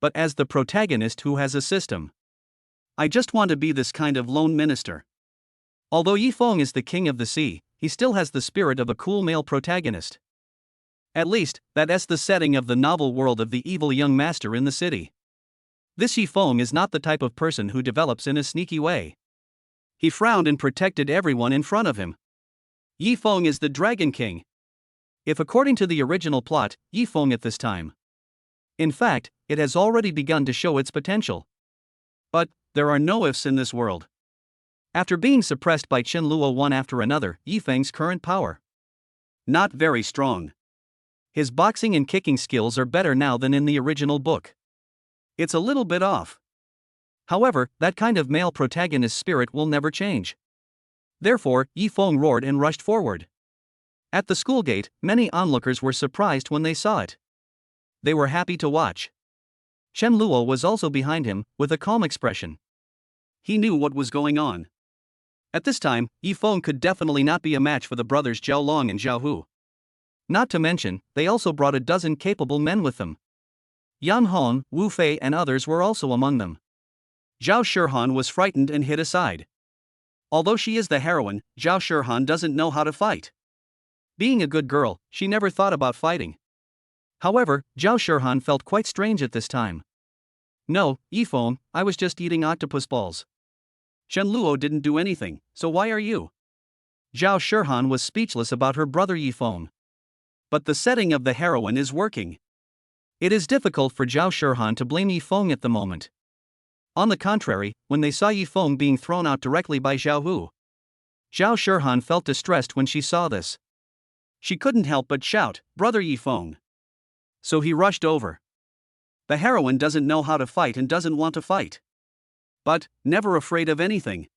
But as the protagonist who has a system. I just want to be this kind of lone minister. Although Yifeng is the king of the sea, he still has the spirit of a cool male protagonist. At least, that's the setting of the novel world of the evil young master in the city. This Yifeng is not the type of person who develops in a sneaky way. He frowned and protected everyone in front of him. Yifeng is the Dragon King. If according to the original plot, Yifeng at this time. In fact, it has already begun to show its potential. But, there are no ifs in this world. After being suppressed by Chen Luo one after another, Yifeng's current power. Not very strong. His boxing and kicking skills are better now than in the original book. It's a little bit off. However, that kind of male protagonist spirit will never change. Therefore, Yifeng roared and rushed forward. At the school gate, many onlookers were surprised when they saw it. They were happy to watch. Chen Luo was also behind him, with a calm expression. He knew what was going on. At this time, Yifeng could definitely not be a match for the brothers Zhao Long and Zhao Hu. Not to mention, they also brought a dozen capable men with them. Yan Hong, Wu Fei and others were also among them. Zhao Shirhan was frightened and hid aside. Although she is the heroine, Zhao Shirhan doesn't know how to fight. Being a good girl, she never thought about fighting. However, Zhao Shirhan felt quite strange at this time. No, Yifeng, I was just eating octopus balls. Chen Luo didn't do anything, so why are you? Zhao Shirhan was speechless about her brother Yifeng. But the setting of the heroine is working. It is difficult for Zhao Shirhan to blame Yifeng at the moment. On the contrary, when they saw Yifeng being thrown out directly by Zhao Hu, Zhao Shirhan felt distressed when she saw this. She couldn't help but shout, "Brother Yifeng!" So he rushed over. The heroine doesn't know how to fight and doesn't want to fight. But, never afraid of anything.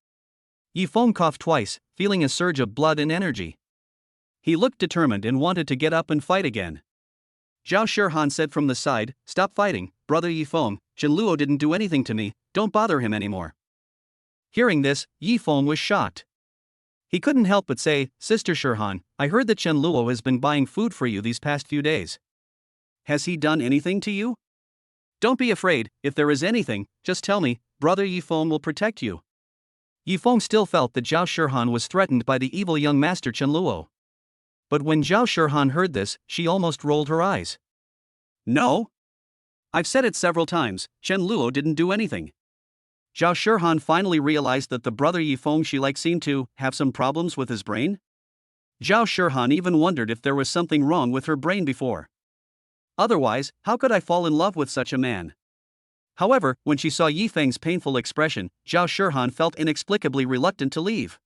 Yifeng coughed twice, feeling a surge of blood and energy. He looked determined and wanted to get up and fight again. Zhao Shirhan said from the side, "Stop fighting, brother Yifeng, Chen Luo didn't do anything to me, don't bother him anymore." Hearing this, Yifeng was shocked. He couldn't help but say, "Sister Shirhan, I heard that Chen Luo has been buying food for you these past few days. Has he done anything to you? Don't be afraid, if there is anything, just tell me, brother Yifeng will protect you." Yifeng still felt that Zhao Shirhan was threatened by the evil young master Chen Luo. But when Zhao Shirhan heard this, she almost rolled her eyes. "No? I've said it several times, Chen Luo didn't do anything." Zhao Shirhan finally realized that the brother Yifeng she liked seemed to have some problems with his brain. Zhao Shirhan even wondered if there was something wrong with her brain before. Otherwise, how could I fall in love with such a man? However, when she saw Yifeng's painful expression, Zhao Shirhan felt inexplicably reluctant to leave.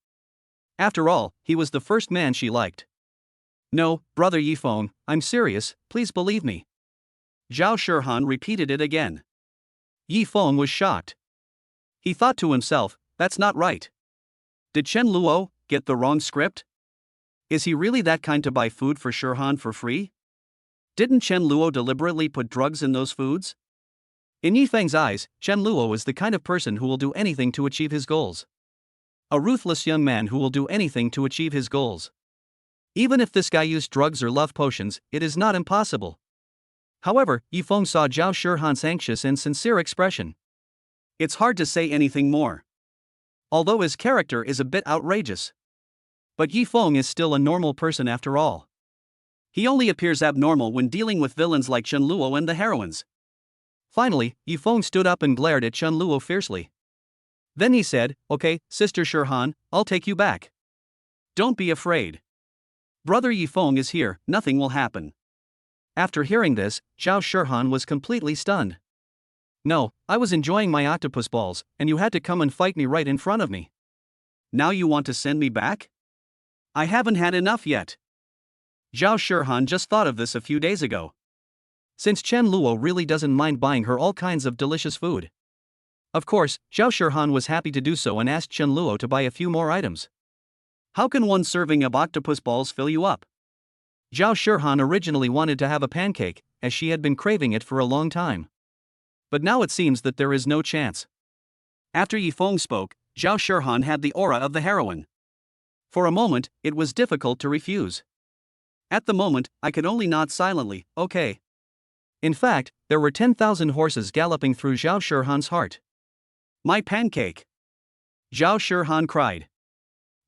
After all, he was the first man she liked. "No, brother Yifeng, I'm serious, please believe me." Zhao Shirhan repeated it again. Yifeng was shocked. He thought to himself, that's not right. Did Chen Luo get the wrong script? Is he really that kind to buy food for Shirhan for free? Didn't Chen Luo deliberately put drugs in those foods? In Yifeng's eyes, Chen Luo is the kind of person who will do anything to achieve his goals. A ruthless young man who will do anything to achieve his goals. Even if this guy used drugs or love potions, it is not impossible. However, Yifeng saw Zhao Shirhan's anxious and sincere expression. It's hard to say anything more. Although his character is a bit outrageous. But Yifeng is still a normal person after all. He only appears abnormal when dealing with villains like Chen Luo and the heroines. Finally, Yifeng stood up and glared at Chen Luo fiercely. Then he said, "Okay, Sister Shirhan, I'll take you back. Don't be afraid. Brother Yifeng is here, nothing will happen." After hearing this, Zhao Shirhan was completely stunned. "No, I was enjoying my octopus balls, and you had to come and fight me right in front of me. Now you want to send me back? I haven't had enough yet." Zhao Shirhan just thought of this a few days ago. Since Chen Luo really doesn't mind buying her all kinds of delicious food. Of course, Zhao Shirhan was happy to do so and asked Chen Luo to buy a few more items. "How can one serving of octopus balls fill you up?" Zhao Shirhan originally wanted to have a pancake, as she had been craving it for a long time. But now it seems that there is no chance. After Yifeng spoke, Zhao Shirhan had the aura of the heroine. For a moment, it was difficult to refuse. At the moment, I could only nod silently, okay. In fact, there were 10,000 horses galloping through Zhao Shirhan's heart. "My pancake!" Zhao Shirhan cried.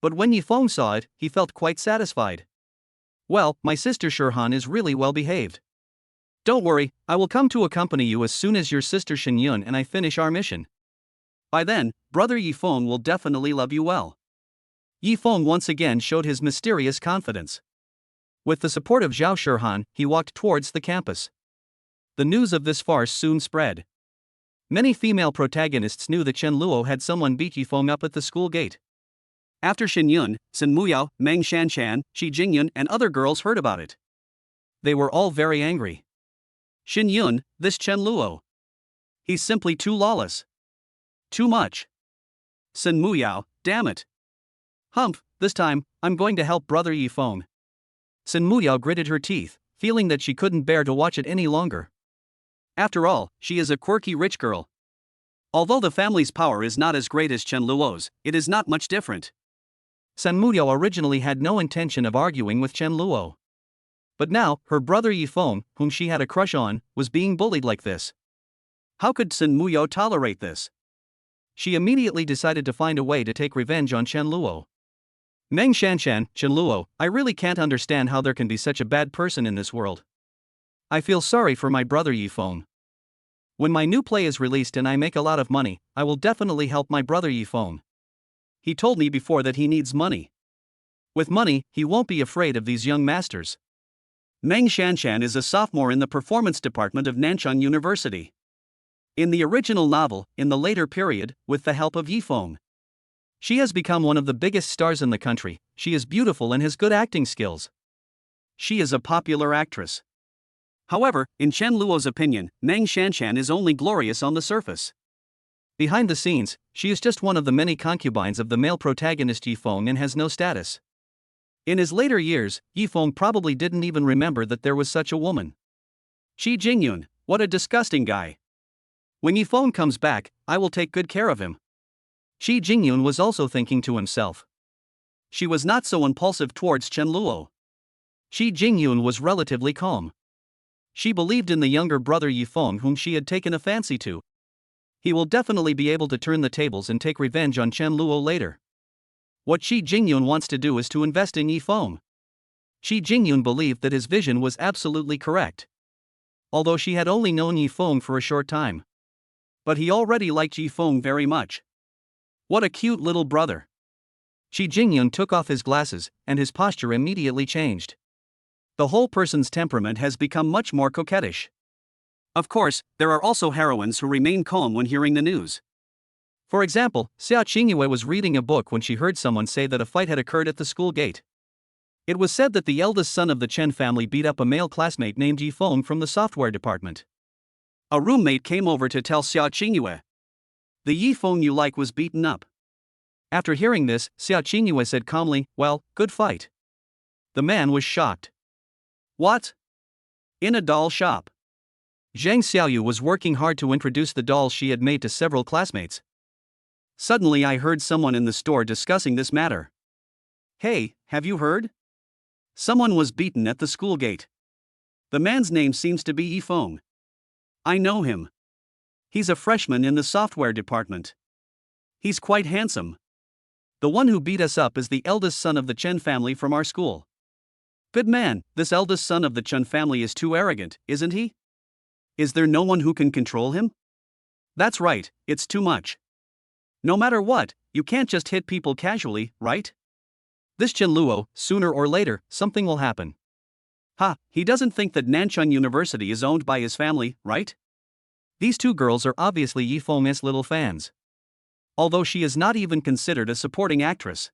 But when Yifeng saw it, he felt quite satisfied. "Well, my sister Shirhan is really well behaved. Don't worry, I will come to accompany you as soon as your sister Lin Yun and I finish our mission. By then, brother Yifeng will definitely love you well." Yifeng once again showed his mysterious confidence. With the support of Zhao Shirhan, he walked towards the campus. The news of this farce soon spread. Many female protagonists knew that Chen Luo had someone beat Yifeng up at the school gate. After Xin Yun, Sun Muyao, Meng Shanchan, Shi Jingyun and other girls heard about it. They were all very angry. Xin Yun, this Chen Luo. He's simply too lawless. Too much. Sun Muyao, damn it. Humph, this time, I'm going to help brother Yifeng. Sun Muyao gritted her teeth, feeling that she couldn't bear to watch it any longer. After all, she is a quirky rich girl. Although the family's power is not as great as Chen Luo's, it is not much different. Sun Muyao originally had no intention of arguing with Chen Luo. But now, her brother Yifeng, whom she had a crush on, was being bullied like this. How could Sun Muyao tolerate this? She immediately decided to find a way to take revenge on Chen Luo. Meng Shanchan, Chen Luo, I really can't understand how there can be such a bad person in this world. I feel sorry for my brother Yifeng. When my new play is released and I make a lot of money, I will definitely help my brother Yifeng. He told me before that he needs money. With money, he won't be afraid of these young masters. Meng Shanshan is a sophomore in the performance department of Nanchang University. In the original novel, in the later period, with the help of Yifeng, she has become one of the biggest stars in the country. She is beautiful and has good acting skills. She is a popular actress. However, in Chen Luo's opinion, Meng Shanshan is only glorious on the surface. Behind the scenes, she is just one of the many concubines of the male protagonist Yifeng and has no status. In his later years, Yifeng probably didn't even remember that there was such a woman. Qi Jingyun, what a disgusting guy. When Yifeng comes back, I will take good care of him. Qi Jingyun was also thinking to himself. She was not so impulsive towards Chen Luo. Qi Jingyun was relatively calm. She believed in the younger brother Yifeng whom she had taken a fancy to. He will definitely be able to turn the tables and take revenge on Chen Luo later. What Qi Jingyun wants to do is to invest in Yifeng. Qi Jingyun believed that his vision was absolutely correct. Although she had only known Yifeng for a short time. But he already liked Yifeng very much. What a cute little brother. Qi Jingyun took off his glasses, and his posture immediately changed. The whole person's temperament has become much more coquettish. Of course, there are also heroines who remain calm when hearing the news. For example, Xiaoingua was reading a book when she heard someone say that a fight had occurred at the school gate. It was said that the eldest son of the Chen family beat up a male classmate named Yifeng from the software department. A roommate came over to tell Xiaoingua. The Yifeng you like was beaten up. After hearing this, Xiaoingua said calmly, "Well, good fight." The man was shocked. What? In a doll shop. Zhang Xiaoyu was working hard to introduce the dolls she had made to several classmates. Suddenly I heard someone in the store discussing this matter. Hey, have you heard? Someone was beaten at the school gate. The man's name seems to be Yifeng. I know him. He's a freshman in the software department. He's quite handsome. The one who beat us up is the eldest son of the Chen family from our school. Good man, this eldest son of the Chen family is too arrogant, isn't he? Is there no one who can control him? That's right, it's too much. No matter what, you can't just hit people casually, right? This Chen Luo, sooner or later, something will happen. Ha, he doesn't think that Nanchang University is owned by his family, right? These two girls are obviously Yifeng's little fans. Although she is not even considered a supporting actress.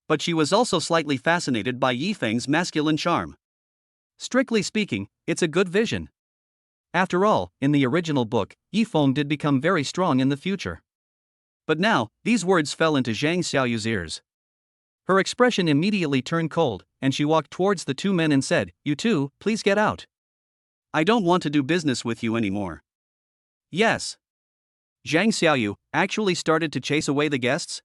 But she was also slightly fascinated by Yifeng's masculine charm. Strictly speaking, it's a good vision. After all, in the original book, Yifeng did become very strong in the future. But now, these words fell into Zhang Xiaoyu's ears. Her expression immediately turned cold, and she walked towards the two men and said, "You two, please get out. I don't want to do business with you anymore." Yes. Zhang Xiaoyu actually started to chase away the guests.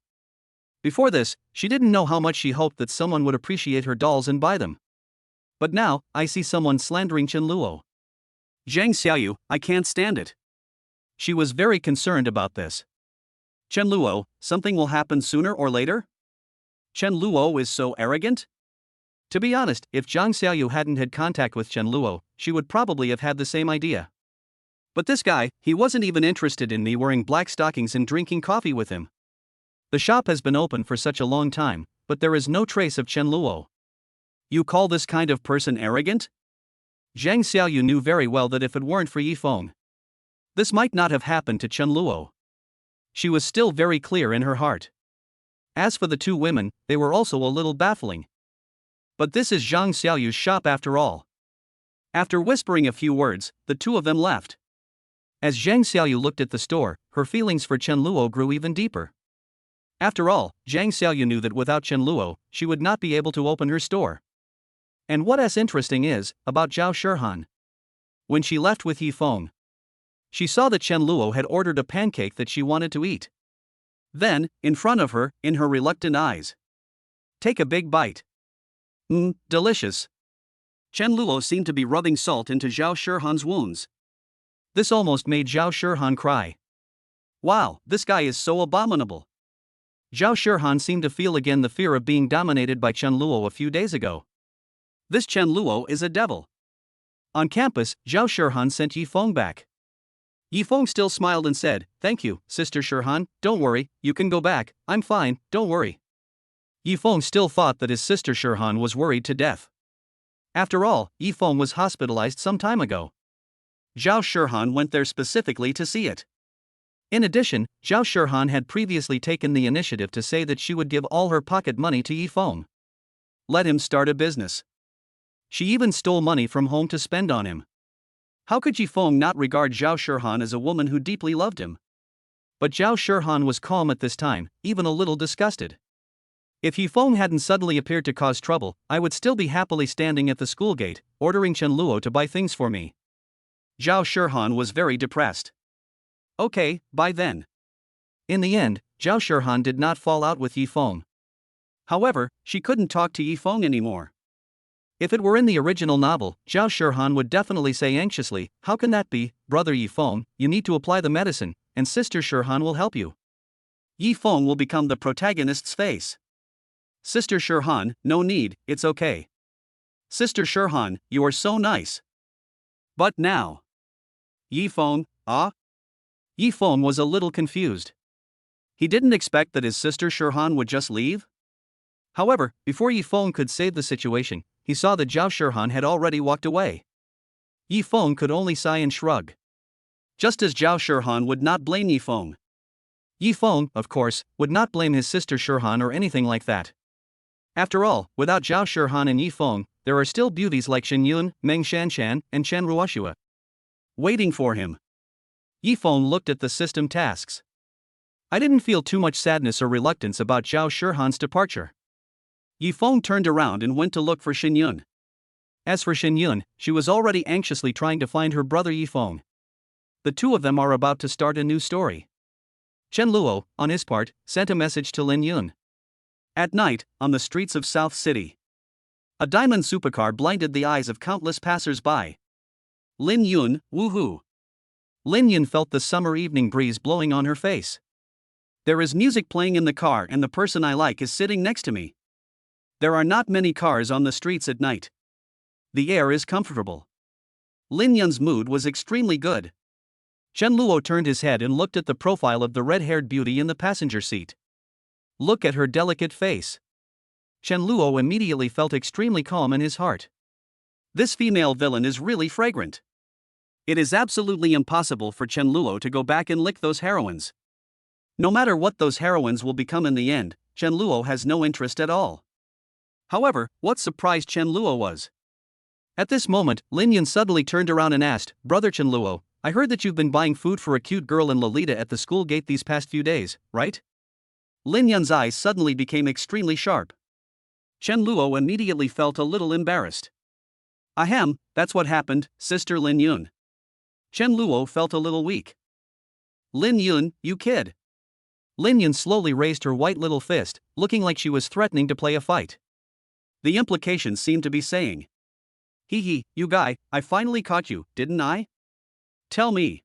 Before this, she didn't know how much she hoped that someone would appreciate her dolls and buy them. But now, I see someone slandering Chen Luo. Zhang Xiaoyu, I can't stand it. She was very concerned about this. Chen Luo, something will happen sooner or later? Chen Luo is so arrogant? To be honest, if Zhang Xiaoyu hadn't had contact with Chen Luo, she would probably have had the same idea. But this guy, he wasn't even interested in me wearing black stockings and drinking coffee with him. The shop has been open for such a long time, but there is no trace of Chen Luo. You call this kind of person arrogant? Zhang Xiaoyu knew very well that if it weren't for Yifeng, this might not have happened to Chen Luo. She was still very clear in her heart. As for the two women, they were also a little baffling. But this is Zhang Xiaoyu's shop after all. After whispering a few words, the two of them left. As Zhang Xiaoyu looked at the store, her feelings for Chen Luo grew even deeper. After all, Zhang Xiaoyu knew that without Chen Luo, she would not be able to open her store. And what's interesting is, about Zhao Shihan. When she left with Yifeng, she saw that Chen Luo had ordered a pancake that she wanted to eat. Then, in front of her, in her reluctant eyes, take a big bite. Delicious. Chen Luo seemed to be rubbing salt into Zhao Shihan's wounds. This almost made Zhao Shihan cry. Wow, this guy is so abominable. Zhao Shihan seemed to feel again the fear of being dominated by Chen Luo a few days ago. This Chen Luo is a devil. On campus, Zhao Shirhan sent Yifeng back. Yifeng still smiled and said, "Thank you, Sister Shirhan, don't worry, you can go back, I'm fine, don't worry." Yifeng still thought that his sister Shirhan was worried to death. After all, Yifeng was hospitalized some time ago. Zhao Shirhan went there specifically to see it. In addition, Zhao Shirhan had previously taken the initiative to say that she would give all her pocket money to Yifeng. Let him start a business. She even stole money from home to spend on him. How could Yifeng not regard Zhao Shirhan as a woman who deeply loved him? But Zhao Shirhan was calm at this time, even a little disgusted. If Yifeng hadn't suddenly appeared to cause trouble, I would still be happily standing at the school gate, ordering Chen Luo to buy things for me. Zhao Shirhan was very depressed. Okay, bye then. In the end, Zhao Shirhan did not fall out with Yifeng. However, she couldn't talk to Yifeng anymore. If it were in the original novel, Zhao Shirhan would definitely say anxiously, "How can that be, brother Yifeng, you need to apply the medicine, and sister Shirhan will help you." Yifeng will become the protagonist's face. "Sister Shirhan, no need, it's okay. Sister Shirhan, you are so nice." But now. Yifeng, ah? Yifeng was a little confused. He didn't expect that his sister Shirhan would just leave. However, before Yifeng could save the situation, he saw that Zhao Shirhan had already walked away. Yifeng could only sigh and shrug. Just as Zhao Shirhan would not blame Yifeng. Yifeng, of course, would not blame his sister Shirhan or anything like that. After all, without Zhao Shirhan and Yifeng, there are still beauties like Lin Yun, Meng Shanshan, and Chen Ruoxua waiting for him. Yifeng looked at the system tasks. I didn't feel too much sadness or reluctance about Zhao Shirhan's departure. Yifeng turned around and went to look for Lin Yun. As for Lin Yun, she was already anxiously trying to find her brother Yifeng. The two of them are about to start a new story. Chen Luo, on his part, sent a message to Lin Yun. At night, on the streets of South City, a diamond supercar blinded the eyes of countless passers-by. Lin Yun, woohoo! Lin Yun felt the summer evening breeze blowing on her face. There is music playing in the car and the person I like is sitting next to me. There are not many cars on the streets at night. The air is comfortable. Lin Yun's mood was extremely good. Chen Luo turned his head and looked at the profile of the red-haired beauty in the passenger seat. Look at her delicate face. Chen Luo immediately felt extremely calm in his heart. This female villain is really fragrant. It is absolutely impossible for Chen Luo to go back and lick those heroines. No matter what those heroines will become in the end, Chen Luo has no interest at all. However, what surprised Chen Luo was. At this moment, Lin Yun suddenly turned around and asked, "Brother Chen Luo, I heard that you've been buying food for a cute girl in Lolita at the school gate these past few days, right?" Lin Yun's eyes suddenly became extremely sharp. Chen Luo immediately felt a little embarrassed. Ahem, that's what happened, Sister Lin Yun. Chen Luo felt a little weak. Lin Yun, you kid. Lin Yun slowly raised her white little fist, looking like she was threatening to play a fight. The implication seemed to be saying, "Hee hee, you guy, I finally caught you, didn't I? Tell me.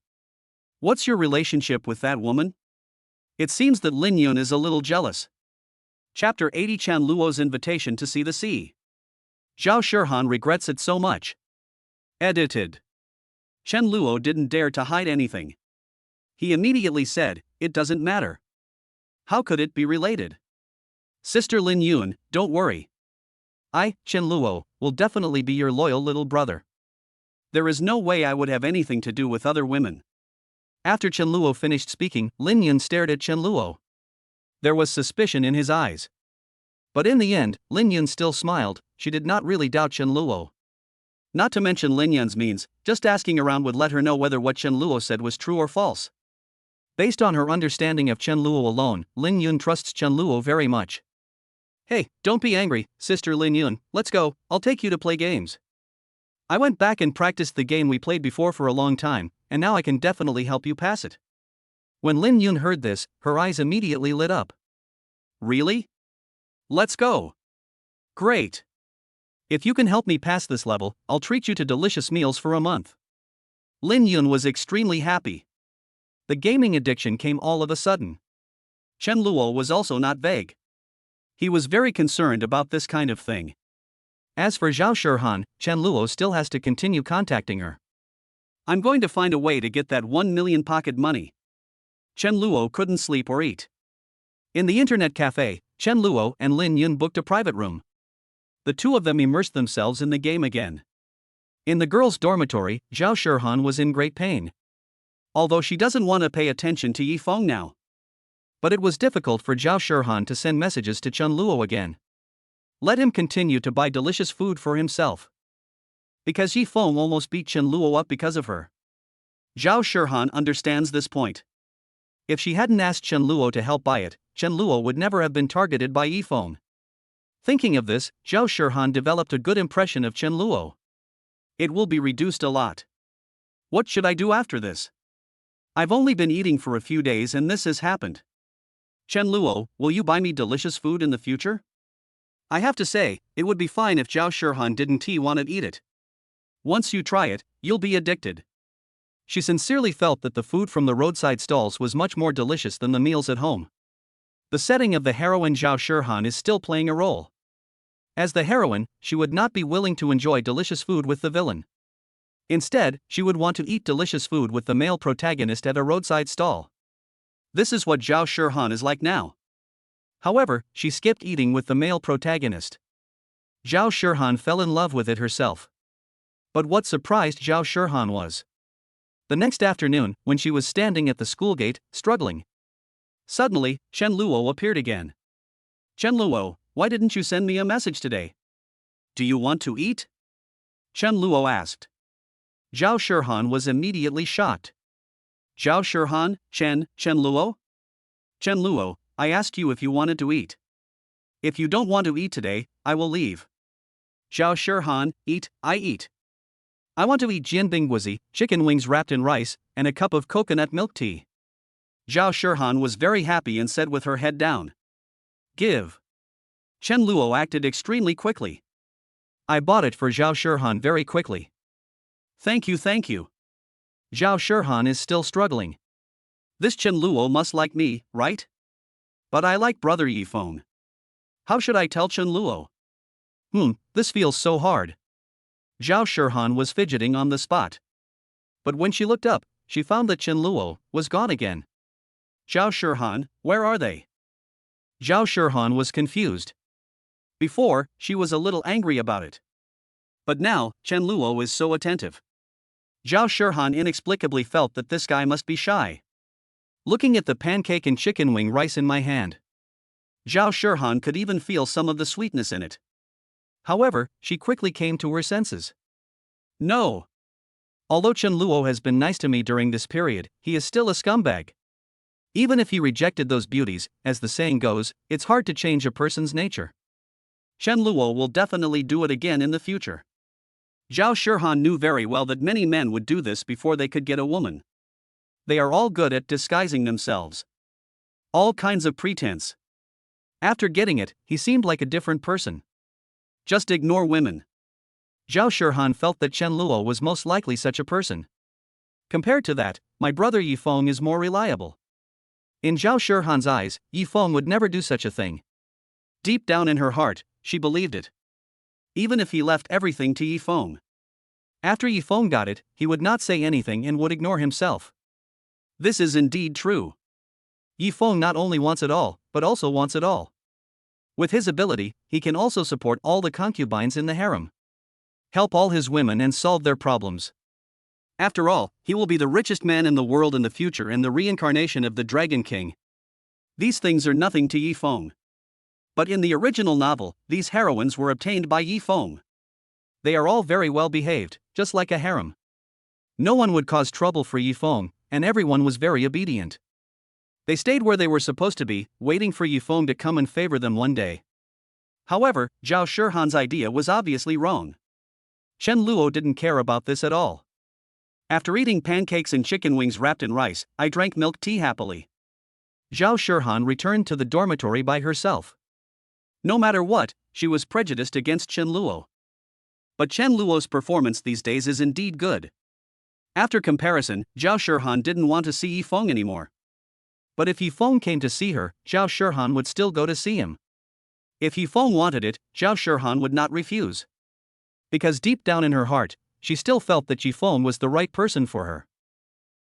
What's your relationship with that woman?" It seems that Lin Yun is a little jealous. Chapter 80 Chen Luo's Invitation to See the Sea. Zhao Shirhan regrets it so much. Edited. Chen Luo didn't dare to hide anything. He immediately said, "It doesn't matter. How could it be related? Sister Lin Yun, don't worry. I, Chen Luo, will definitely be your loyal little brother. There is no way I would have anything to do with other women." After Chen Luo finished speaking, Lin Yun stared at Chen Luo. There was suspicion in his eyes. But in the end, Lin Yun still smiled. She did not really doubt Chen Luo. Not to mention Lin Yun's means, just asking around would let her know whether what Chen Luo said was true or false. Based on her understanding of Chen Luo alone, Lin Yun trusts Chen Luo very much. "Hey, don't be angry, Sister Lin Yun, let's go, I'll take you to play games. I went back and practiced the game we played before for a long time, and now I can definitely help you pass it." When Lin Yun heard this, her eyes immediately lit up. "Really? Let's go. Great. If you can help me pass this level, I'll treat you to delicious meals for a month." Lin Yun was extremely happy. The gaming addiction came all of a sudden. Chen Luo was also not vague. He was very concerned about this kind of thing. As for Zhao Shirhan, Chen Luo still has to continue contacting her. I'm going to find a way to get that 1 million pocket money. Chen Luo couldn't sleep or eat. In the internet cafe, Chen Luo and Lin Yun booked a private room. The two of them immersed themselves in the game again. In the girls' dormitory, Zhao Shirhan was in great pain. Although she doesn't want to pay attention to Yifeng now. But it was difficult for Zhao Shirhan to send messages to Chen Luo again. Let him continue to buy delicious food for himself. Because Yifeng almost beat Chen Luo up because of her. Zhao Shirhan understands this point. If she hadn't asked Chen Luo to help buy it, Chen Luo would never have been targeted by Yifeng. Thinking of this, Zhao Shirhan developed a good impression of Chen Luo. It will be reduced a lot. What should I do after this? I've only been eating for a few days and this has happened. Chen Luo, will you buy me delicious food in the future? I have to say, it would be fine if Zhao Shirhan didn't want to eat it. Once you try it, you'll be addicted. She sincerely felt that the food from the roadside stalls was much more delicious than the meals at home. The setting of the heroine Zhao Shirhan is still playing a role. As the heroine, she would not be willing to enjoy delicious food with the villain. Instead, she would want to eat delicious food with the male protagonist at a roadside stall. This is what Zhao Shirhan is like now. However, she skipped eating with the male protagonist. Zhao Shirhan fell in love with it herself. But what surprised Zhao Shirhan was the next afternoon, when she was standing at the school gate, struggling. Suddenly, Chen Luo appeared again. Chen Luo, why didn't you send me a message today? Do you want to eat? Chen Luo asked. Zhao Shirhan was immediately shocked. Zhao Shirhan, Chen Luo? Chen Luo, I asked you if you wanted to eat. If you don't want to eat today, I will leave. Zhao Shirhan, I eat. I want to eat jianbingguzi, chicken wings wrapped in rice, and a cup of coconut milk tea. Zhao Shirhan was very happy and said with her head down. Give. Chen Luo acted extremely quickly. I bought it for Zhao Shirhan very quickly. Thank you. Zhao Shirhan is still struggling. This Chen Luo must like me, right? But I like brother Yifeng. How should I tell Chen Luo? This feels so hard. Zhao Shirhan was fidgeting on the spot. But when she looked up, she found that Chen Luo was gone again. Zhao Shirhan, where are they? Zhao Shirhan was confused. Before, she was a little angry about it. But now, Chen Luo is so attentive. Zhao Shirhan inexplicably felt that this guy must be shy. Looking at the pancake and chicken wing rice in my hand, Zhao Shirhan could even feel some of the sweetness in it. However, she quickly came to her senses. No. Although Chen Luo has been nice to me during this period, he is still a scumbag. Even if he rejected those beauties, as the saying goes, it's hard to change a person's nature. Chen Luo will definitely do it again in the future. Zhao Shirhan knew very well that many men would do this before they could get a woman. They are all good at disguising themselves. All kinds of pretense. After getting it, he seemed like a different person. Just ignore women. Zhao Shirhan felt that Chen Luo was most likely such a person. Compared to that, my brother Yifeng is more reliable. In Zhao Shirhan's eyes, Yifeng would never do such a thing. Deep down in her heart, she believed it. Even if he left everything to Yifeng. After Yifeng got it, he would not say anything and would ignore himself. This is indeed true. Yifeng not only wants it all, but also wants it all. With his ability, he can also support all the concubines in the harem. Help all his women and solve their problems. After all, he will be the richest man in the world in the future and the reincarnation of the Dragon King. These things are nothing to Yifeng. But in the original novel, these heroines were obtained by Yifeng. They are all very well behaved, just like a harem. No one would cause trouble for Yifeng, and everyone was very obedient. They stayed where they were supposed to be, waiting for Yifeng to come and favor them one day. However, Zhao Shirhan's idea was obviously wrong. Chen Luo didn't care about this at all. After eating pancakes and chicken wings wrapped in rice, I drank milk tea happily. Zhao Shirhan returned to the dormitory by herself. No matter what, she was prejudiced against Chen Luo. But Chen Luo's performance these days is indeed good. After comparison, Zhao Shirhan didn't want to see Yifeng anymore. But if Yifeng came to see her, Zhao Shirhan would still go to see him. If Yifeng wanted it, Zhao Shirhan would not refuse. because deep down in her heart, she still felt that Yifeng was the right person for her.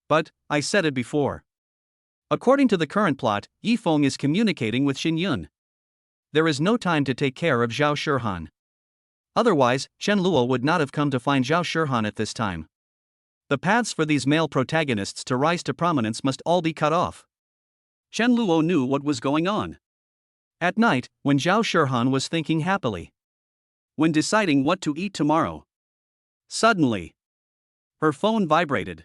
But, I said it before. According to the current plot, Yifeng is communicating with Lin Yun. There is no time to take care of Zhao Shihan. Otherwise, Chen Luo would not have come to find Zhao Shihan at this time. The paths for these male protagonists to rise to prominence must all be cut off. Chen Luo knew what was going on. At night, when Zhao Shihan was thinking happily, when deciding what to eat tomorrow, suddenly, her phone vibrated.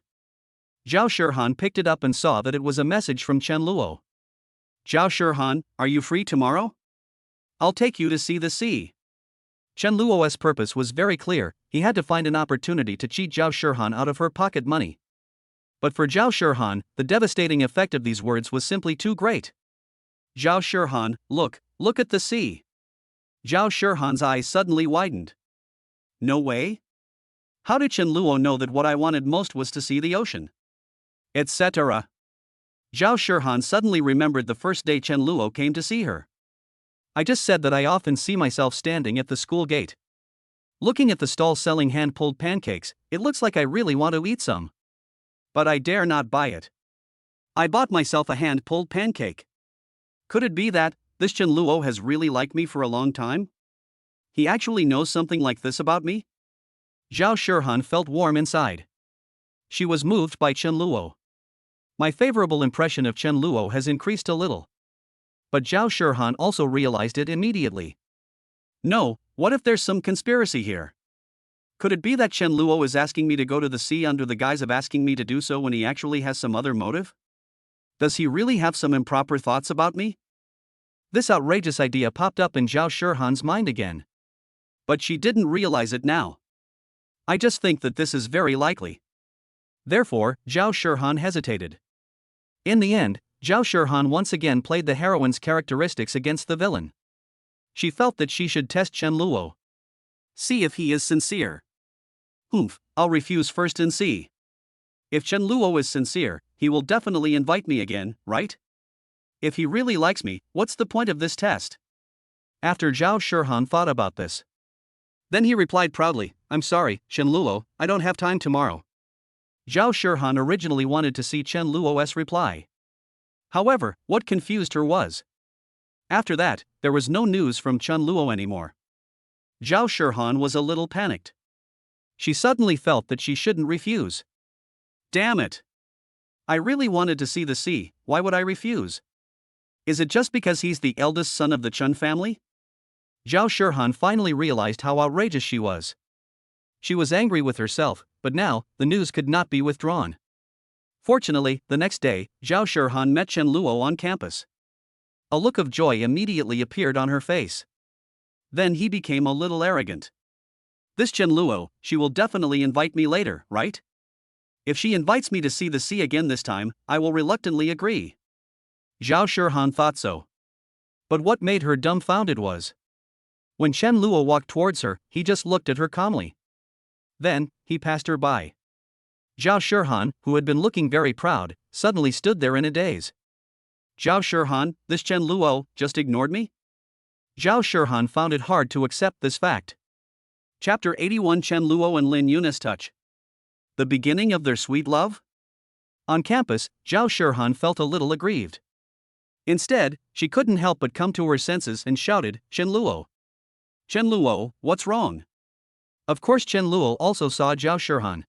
Zhao Shihan picked it up and saw that it was a message from Chen Luo. Zhao Shihan, are you free tomorrow? I'll take you to see the sea. Chen Luo's purpose was very clear, he had to find an opportunity to cheat Zhao Shihan out of her pocket money. But for Zhao Shihan, the devastating effect of these words was simply too great. Zhao Shihan, look at the sea. Zhao Shihan's eyes suddenly widened. No way? How did Chen Luo know that what I wanted most was to see the ocean? Etc. Zhao Shihan suddenly remembered the first day Chen Luo came to see her. I just said that I often see myself standing at the school gate, looking at the stall selling hand-pulled pancakes. It looks like I really want to eat some, but I dare not buy it. I bought myself a hand-pulled pancake. Could it be that this Chen Luo has really liked me for a long time? He actually knows something like this about me? Zhao Shihan felt warm inside. She was moved by Chen Luo. My favorable impression of Chen Luo has increased a little. But Zhao Shihan also realized it immediately. No, what if there's some conspiracy here? Could it be that Chen Luo is asking me to go to the sea under the guise of asking me to do so when he actually has some other motive? Does he really have some improper thoughts about me? This outrageous idea popped up in Zhao Shihan's mind again. But she didn't realize it now. I just think that this is very likely. Therefore, Zhao Shihan hesitated. In the end, Zhao Shihan once again played the heroine's characteristics against the villain. She felt that she should test Chen Luo. See if he is sincere. I'll refuse first and see. If Chen Luo is sincere, he will definitely invite me again, right? If he really likes me, what's the point of this test? After Zhao Shihan thought about this, then he replied proudly, I'm sorry, Chen Luo, I don't have time tomorrow. Zhao Shihan originally wanted to see Chen Luo's reply. However, what confused her was, after that, there was no news from Chen Luo anymore. Zhao Shihan was a little panicked. She suddenly felt that she shouldn't refuse. Damn it! I really wanted to see the sea, why would I refuse? Is it just because he's the eldest son of the Chen family? Zhao Shihan finally realized how outrageous she was. She was angry with herself, but now, the news could not be withdrawn. Fortunately, the next day, Zhao Shihan met Chen Luo on campus. A look of joy immediately appeared on her face. Then he became a little arrogant. This Chen Luo, she will definitely invite me later, right? If she invites me to see the sea again this time, I will reluctantly agree. Zhao Shihan thought so. But what made her dumbfounded was, when Chen Luo walked towards her, he just looked at her calmly. Then, he passed her by. Zhao Shihan, who had been looking very proud, suddenly stood there in a daze. Zhao Shihan, this Chen Luo, just ignored me? Zhao Shihan found it hard to accept this fact. Chapter 81 Chen Luo and Lin Yun's touch. The beginning of their sweet love? On campus, Zhao Shihan felt a little aggrieved. Instead, she couldn't help but come to her senses and shouted, Chen Luo. Chen Luo, what's wrong? Of course Chen Luo also saw Zhao Shihan.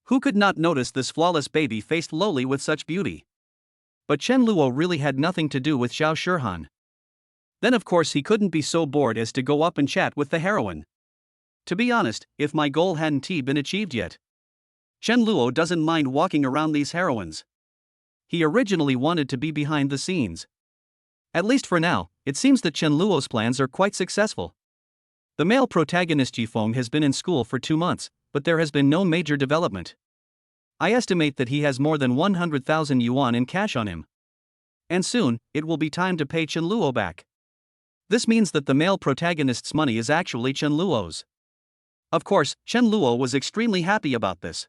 Who could not notice this flawless baby-faced loli with such beauty? But Chen Luo really had nothing to do with Zhao Shihan. Then of course he couldn't be so bored as to go up and chat with the heroine. To be honest, if my goal hadn't been achieved yet. Chen Luo doesn't mind walking around these heroines. He originally wanted to be behind the scenes. At least for now, it seems that Chen Luo's plans are quite successful. The male protagonist Yifeng has been in school for 2 months, but there has been no major development. I estimate that he has more than 100,000 yuan in cash on him. And soon, it will be time to pay Chen Luo back. This means that the male protagonist's money is actually Chen Luo's. Of course, Chen Luo was extremely happy about this.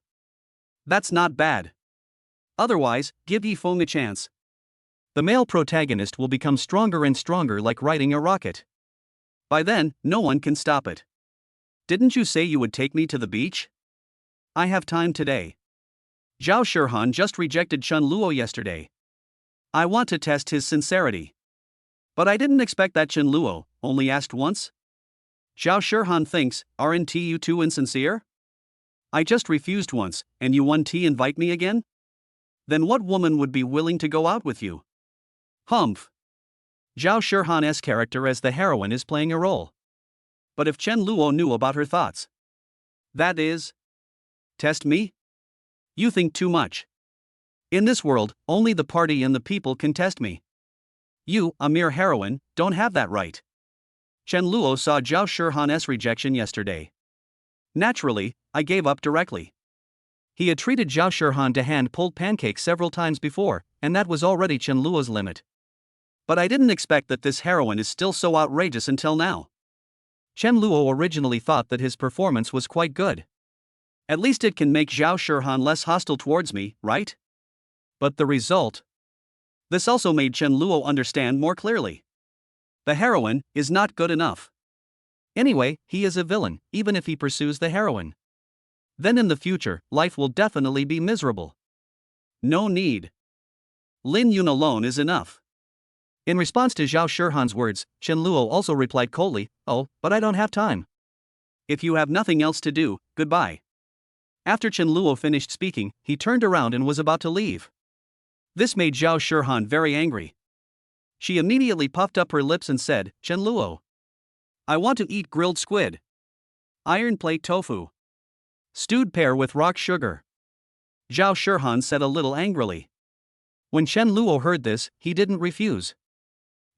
That's not bad. Otherwise, give Yifeng a chance. The male protagonist will become stronger and stronger like riding a rocket. By then, no one can stop it. Didn't you say you would take me to the beach? I have time today. Zhao Shihan just rejected Chen Luo yesterday. I want to test his sincerity. But I didn't expect that Chen Luo only asked once. Zhao Shihan thinks, aren't you too insincere? I just refused once, and you want to invite me again? Then what woman would be willing to go out with you? Humph. Zhao Shihan's character as the heroine is playing a role. But if Chen Luo knew about her thoughts. That is. Test me? You think too much. In this world, only the party and the people can test me. You, a mere heroine, don't have that right. Chen Luo saw Zhao Shihan's rejection yesterday. Naturally, I gave up directly. He had treated Zhao Shihan to hand-pulled pancakes several times before, and that was already Chen Luo's limit. But I didn't expect that this heroine is still so outrageous until now. Chen Luo originally thought that his performance was quite good. At least it can make Zhao Shihan less hostile towards me, right? But the result? This also made Chen Luo understand more clearly. The heroine is not good enough. Anyway, he is a villain, even if he pursues the heroine. Then in the future, life will definitely be miserable. No need. Lin Yun alone is enough. In response to Zhao Shihan's words, Chen Luo also replied coldly, "Oh, but I don't have time." If you have nothing else to do, goodbye. After Chen Luo finished speaking, he turned around and was about to leave. This made Zhao Shihan very angry. She immediately puffed up her lips and said, "Chen Luo, I want to eat grilled squid. Iron plate tofu. Stewed pear with rock sugar." Zhao Shihan said a little angrily. When Chen Luo heard this, he didn't refuse.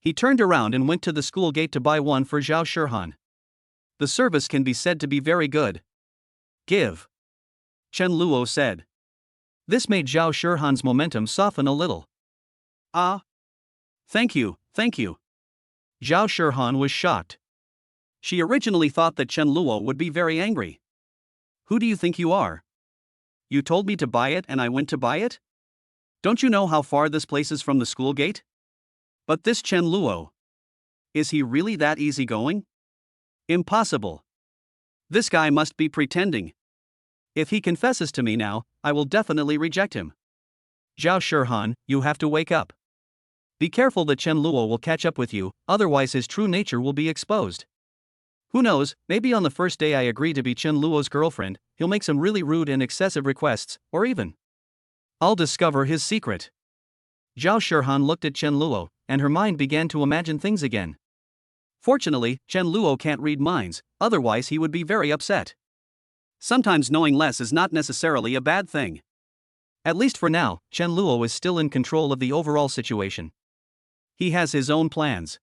He turned around and went to the school gate to buy one for Zhao Shihan. The service can be said to be very good. Give. Chen Luo said. This made Zhao Shihan's momentum soften a little. Ah. Thank you, thank you. Zhao Shihan was shocked. She originally thought that Chen Luo would be very angry. Who do you think you are? You told me to buy it and I went to buy it? Don't you know how far this place is from the school gate? But this Chen Luo. Is he really that easygoing? Impossible. This guy must be pretending. If he confesses to me now, I will definitely reject him. Zhao Shihan, you have to wake up. Be careful that Chen Luo will catch up with you, otherwise his true nature will be exposed. Who knows, maybe on the first day I agree to be Chen Luo's girlfriend, he'll make some really rude and excessive requests, or even I'll discover his secret. Zhao Shihan looked at Chen Luo, and her mind began to imagine things again. Fortunately, Chen Luo can't read minds, otherwise he would be very upset. Sometimes knowing less is not necessarily a bad thing. At least for now, Chen Luo is still in control of the overall situation. He has his own plans.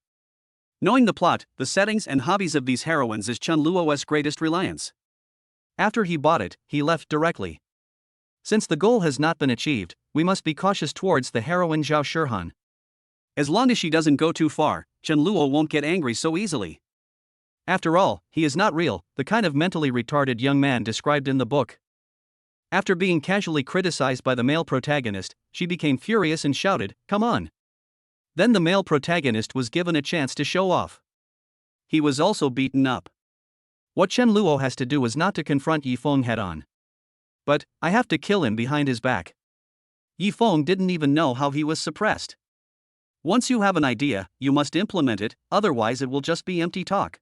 Knowing the plot, the settings and hobbies of these heroines is Chen Luo's greatest reliance. After he bought it, he left directly. Since the goal has not been achieved, we must be cautious towards the heroine Zhao Shihan. As long as she doesn't go too far, Chen Luo won't get angry so easily. After all, he is not real, the kind of mentally retarded young man described in the book. After being casually criticized by the male protagonist, she became furious and shouted, "Come on!" Then the male protagonist was given a chance to show off. He was also beaten up. What Chen Luo has to do is not to confront Yifeng head-on. But, I have to kill him behind his back. Yifeng didn't even know how he was suppressed. Once you have an idea, you must implement it, otherwise it will just be empty talk.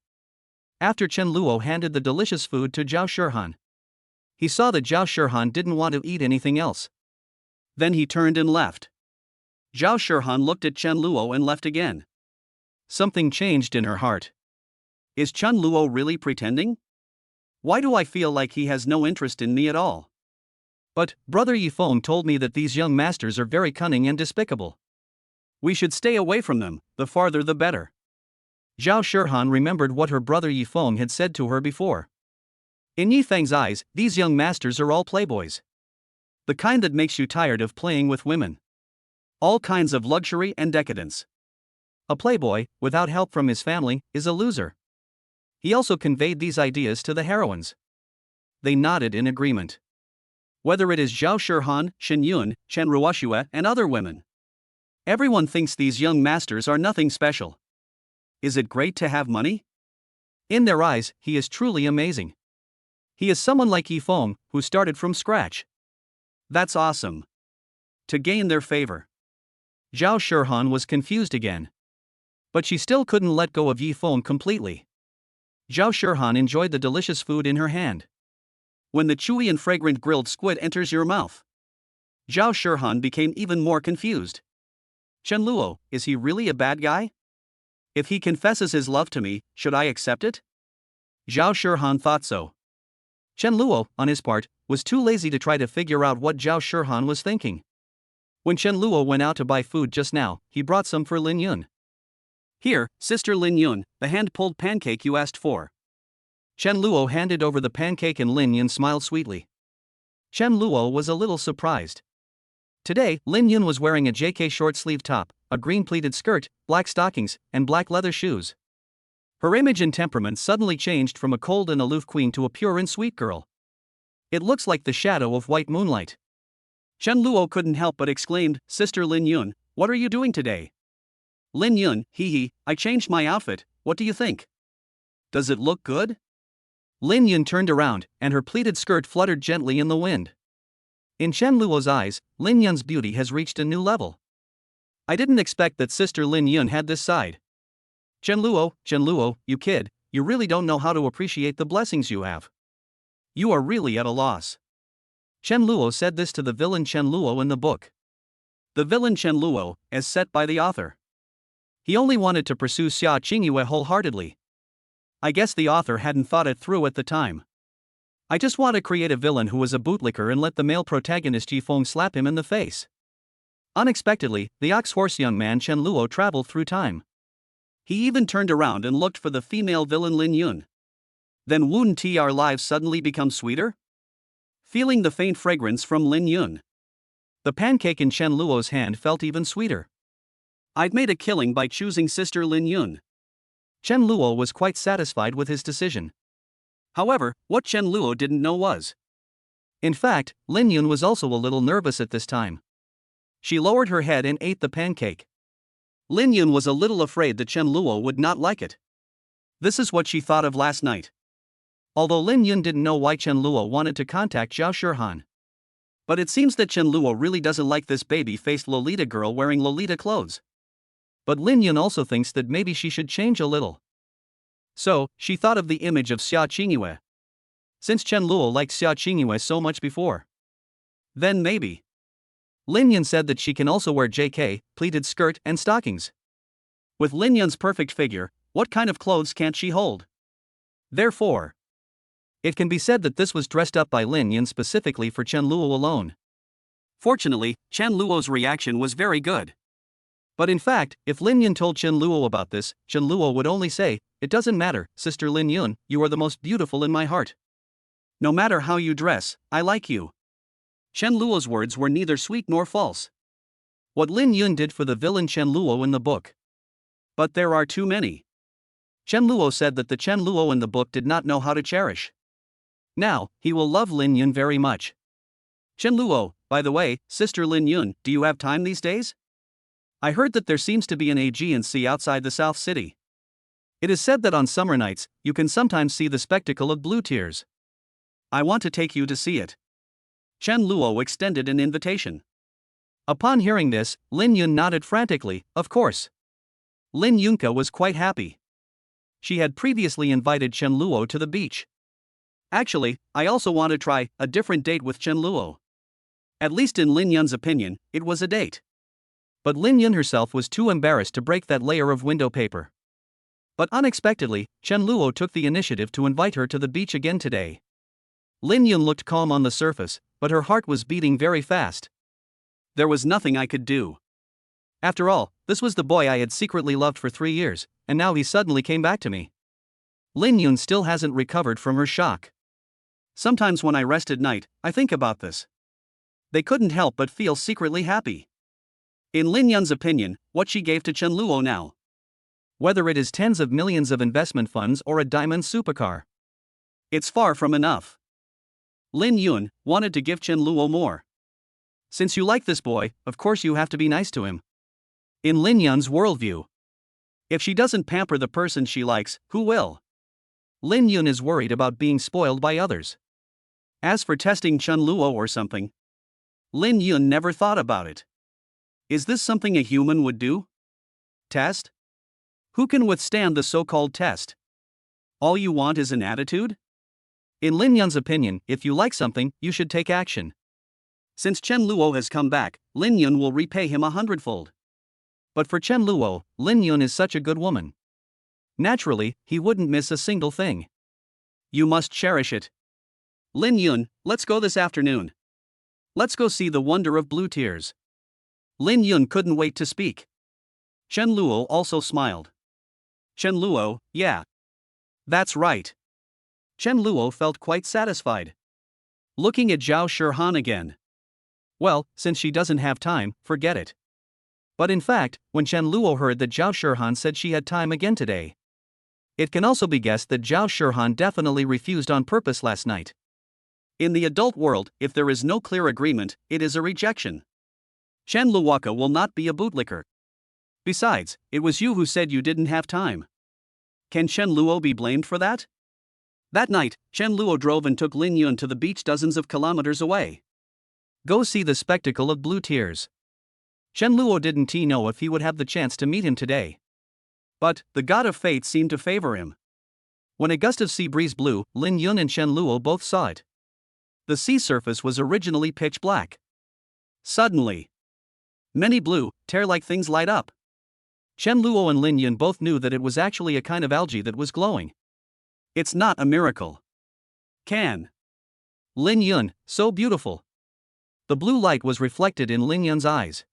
After Chen Luo handed the delicious food to Zhao Shihan, he saw that Zhao Shihan didn't want to eat anything else. Then he turned and left. Zhao Shihan looked at Chen Luo and left again. Something changed in her heart. Is Chen Luo really pretending? Why do I feel like he has no interest in me at all? But, Brother Yifeng told me that these young masters are very cunning and despicable. We should stay away from them, the farther the better. Zhao Shihan remembered what her brother Yifeng had said to her before. In Yifeng's eyes, these young masters are all playboys. The kind that makes you tired of playing with women. All kinds of luxury and decadence. A playboy, without help from his family, is a loser. He also conveyed these ideas to the heroines. They nodded in agreement. Whether it is Zhao Shihan, Lin Yun, Chen Ruoxue, and other women. Everyone thinks these young masters are nothing special. Is it great to have money? In their eyes, he is truly amazing. He is someone like Yifeng, who started from scratch. That's awesome. To gain their favor. Zhao Shihan was confused again. But she still couldn't let go of Yifeng completely. Zhao Shihan enjoyed the delicious food in her hand. When the chewy and fragrant grilled squid enters your mouth, Zhao Shihan became even more confused. Chen Luo, is he really a bad guy? If he confesses his love to me, should I accept it? Zhao Shihan thought so. Chen Luo, on his part, was too lazy to try to figure out what Zhao Shihan was thinking. When Chen Luo went out to buy food just now, he brought some for Lin Yun. Here, Sister Lin Yun, the hand-pulled pancake you asked for. Chen Luo handed over the pancake and Lin Yun smiled sweetly. Chen Luo was a little surprised. Today, Lin Yun was wearing a JK short-sleeved top, a green pleated skirt, black stockings, and black leather shoes. Her image and temperament suddenly changed from a cold and aloof queen to a pure and sweet girl. It looks like the shadow of white moonlight. Chen Luo couldn't help but exclaimed, "Sister Lin Yun, what are you doing today?" Lin Yun, hee, I changed my outfit, what do you think? Does it look good? Lin Yun turned around, and her pleated skirt fluttered gently in the wind. In Chen Luo's eyes, Lin Yun's beauty has reached a new level. I didn't expect that Sister Lin Yun had this side. Chen Luo, you kid, you really don't know how to appreciate the blessings you have. You are really at a loss. Chen Luo said this to the villain Chen Luo in the book. The villain Chen Luo, as set by the author. He only wanted to pursue Xiaoingua wholeheartedly. I guess the author hadn't thought it through at the time. I just want to create a villain who was a bootlicker and let the male protagonist Yifeng slap him in the face. Unexpectedly, the ox-horse young man Chen Luo traveled through time. He even turned around and looked for the female villain Lin Yun. Then wouldn't our lives suddenly become sweeter? Feeling the faint fragrance from Lin Yun, the pancake in Chen Luo's hand felt even sweeter. I've made a killing by choosing Sister Lin Yun. Chen Luo was quite satisfied with his decision. However, what Chen Luo didn't know was. In fact, Lin Yun was also a little nervous at this time. She lowered her head and ate the pancake. Lin Yun was a little afraid that Chen Luo would not like it. This is what she thought of last night. Although Lin Yun didn't know why Chen Luo wanted to contact Zhao Shihan. But it seems that Chen Luo really doesn't like this baby-faced Lolita girl wearing Lolita clothes. But Lin Yun also thinks that maybe she should change a little. So, she thought of the image of Xiaoingua. Since Chen Luo liked Xiaoingua so much before. Then maybe. Lin Yun said that she can also wear JK, pleated skirt and stockings. With Lin Yun's perfect figure, what kind of clothes can't she hold? Therefore, it can be said that this was dressed up by Lin Yun specifically for Chen Luo alone. Fortunately, Chen Luo's reaction was very good. But in fact, if Lin Yun told Chen Luo about this, Chen Luo would only say, "It doesn't matter, Sister Lin Yun, you are the most beautiful in my heart. No matter how you dress, I like you." Chen Luo's words were neither sweet nor false. What Lin Yun did for the villain Chen Luo in the book. But there are too many. Chen Luo said that the Chen Luo in the book did not know how to cherish. Now, he will love Lin Yun very much. Chen Luo, by the way, Sister Lin Yun, do you have time these days? I heard that there seems to be an Aegean Sea outside the South City. It is said that on summer nights, you can sometimes see the spectacle of blue tears. I want to take you to see it. Chen Luo extended an invitation. Upon hearing this, Lin Yun nodded frantically, of course. Lin Yunka was quite happy. She had previously invited Chen Luo to the beach. Actually, I also want to try a different date with Chen Luo. At least in Lin Yun's opinion, it was a date. But Lin Yun herself was too embarrassed to break that layer of window paper. But unexpectedly, Chen Luo took the initiative to invite her to the beach again today. Lin Yun looked calm on the surface, but her heart was beating very fast. There was nothing I could do. After all, this was the boy I had secretly loved for 3 years, and now he suddenly came back to me. Lin Yun still hasn't recovered from her shock. Sometimes when I rest at night, I think about this. They couldn't help but feel secretly happy. In Lin Yun's opinion, what she gave to Chen Luo now. Whether it is tens of millions of investment funds or a diamond supercar. It's far from enough. Lin Yun wanted to give Chen Luo more. Since you like this boy, of course you have to be nice to him. In Lin Yun's worldview. If she doesn't pamper the person she likes, who will? Lin Yun is worried about being spoiled by others. As for testing Chen Luo or something, Lin Yun never thought about it. Is this something a human would do? Test? Who can withstand the so-called test? All you want is an attitude? In Lin Yun's opinion, if you like something, you should take action. Since Chen Luo has come back, Lin Yun will repay him 100-fold. But for Chen Luo, Lin Yun is such a good woman. Naturally, he wouldn't miss a single thing. You must cherish it. Lin Yun, let's go this afternoon. Let's go see the wonder of blue tears. Lin Yun couldn't wait to speak. Chen Luo also smiled. Chen Luo, yeah. That's right. Chen Luo felt quite satisfied. Looking at Zhao Shihan again. Well, since she doesn't have time, forget it. But in fact, when Chen Luo heard that Zhao Shihan said she had time again today, it can also be guessed that Zhao Shihan definitely refused on purpose last night. In the adult world, if there is no clear agreement, it is a rejection. Chen Luoka will not be a bootlicker. Besides, it was you who said you didn't have time. Can Chen Luo be blamed for that? That night, Chen Luo drove and took Lin Yun to the beach dozens of kilometers away. Go see the spectacle of blue tears. Chen Luo didn't know if he would have the chance to meet him today. But, the god of fate seemed to favor him. When a gust of sea breeze blew, Lin Yun and Chen Luo both saw it. The sea surface was originally pitch black. Suddenly, many blue, tear-like things light up. Chen Luo and Lin Yun both knew that it was actually a kind of algae that was glowing. It's not a miracle. Can Lin Yun, so beautiful. The blue light was reflected in Lin Yun's eyes.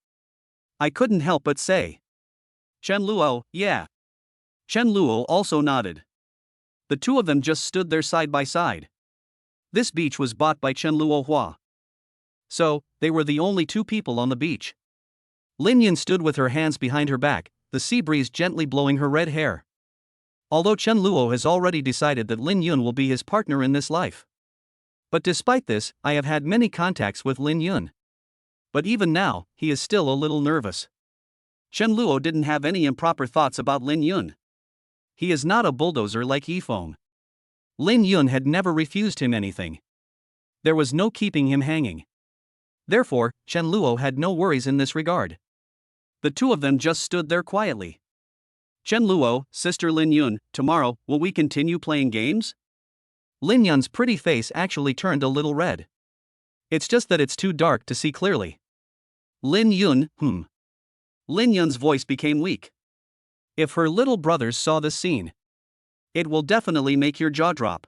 I couldn't help but say. Chen Luo, yeah. Chen Luo also nodded. The two of them just stood there side by side. This beach was bought by Chen Luo Hua. So, they were the only two people on the beach. Lin Yun stood with her hands behind her back, the sea breeze gently blowing her red hair. Although Chen Luo has already decided that Lin Yun will be his partner in this life. But despite this, I have had many contacts with Lin Yun. But even now, he is still a little nervous. Chen Luo didn't have any improper thoughts about Lin Yun. He is not a bulldozer like Yifeng. Lin Yun had never refused him anything. There was no keeping him hanging. Therefore, Chen Luo had no worries in this regard. The two of them just stood there quietly. Chen Luo, Sister Lin Yun, tomorrow, will we continue playing games? Lin Yun's pretty face actually turned a little red. It's just that it's too dark to see clearly. Lin Yun, Lin Yun's voice became weak. If her little brothers saw this scene, it will definitely make your jaw drop.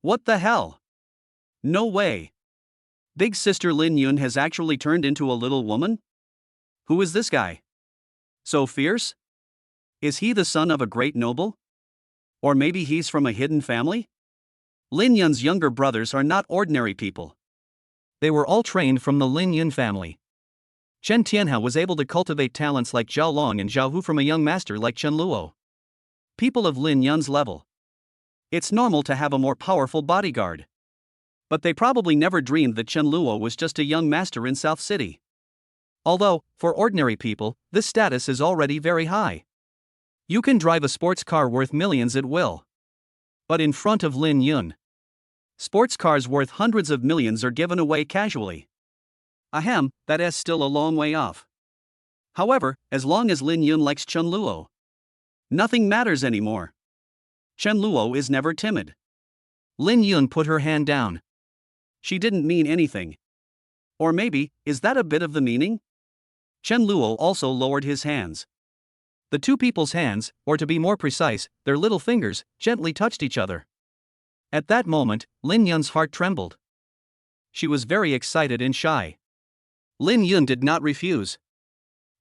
What the hell? No way. Big sister Lin Yun has actually turned into a little woman? Who is this guy? So fierce? Is he the son of a great noble? Or maybe he's from a hidden family? Lin Yun's younger brothers are not ordinary people. They were all trained from the Lin Yun family. Chen Tianhao was able to cultivate talents like Zhao Long and Zhao Hu from a young master like Chen Luo. People of Lin Yun's level. It's normal to have a more powerful bodyguard. But they probably never dreamed that Chen Luo was just a young master in South City. Although, for ordinary people, this status is already very high. You can drive a sports car worth millions at will. But in front of Lin Yun, sports cars worth hundreds of millions are given away casually. Ahem, that is still a long way off. However, as long as Lin Yun likes Chen Luo, nothing matters anymore. Chen Luo is never timid. Lin Yun put her hand down. She didn't mean anything. Or maybe, is that a bit of the meaning? Chen Luo also lowered his hands. The two people's hands, or to be more precise, their little fingers, gently touched each other. At that moment, Lin Yun's heart trembled. She was very excited and shy. Lin Yun did not refuse.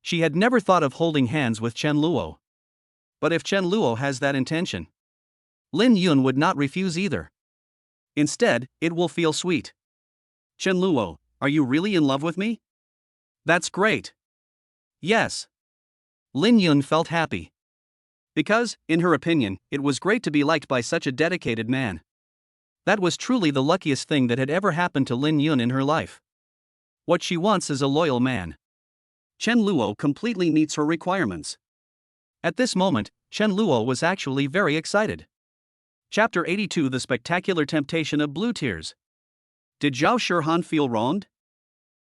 She had never thought of holding hands with Chen Luo. But if Chen Luo has that intention, Lin Yun would not refuse either. Instead, it will feel sweet. Chen Luo, are you really in love with me? That's great. Yes. Lin Yun felt happy. Because, in her opinion, it was great to be liked by such a dedicated man. That was truly the luckiest thing that had ever happened to Lin Yun in her life. What she wants is a loyal man. Chen Luo completely meets her requirements. At this moment, Chen Luo was actually very excited. Chapter 82: The Spectacular Temptation of Blue Tears. Did Zhao Shihan feel wronged?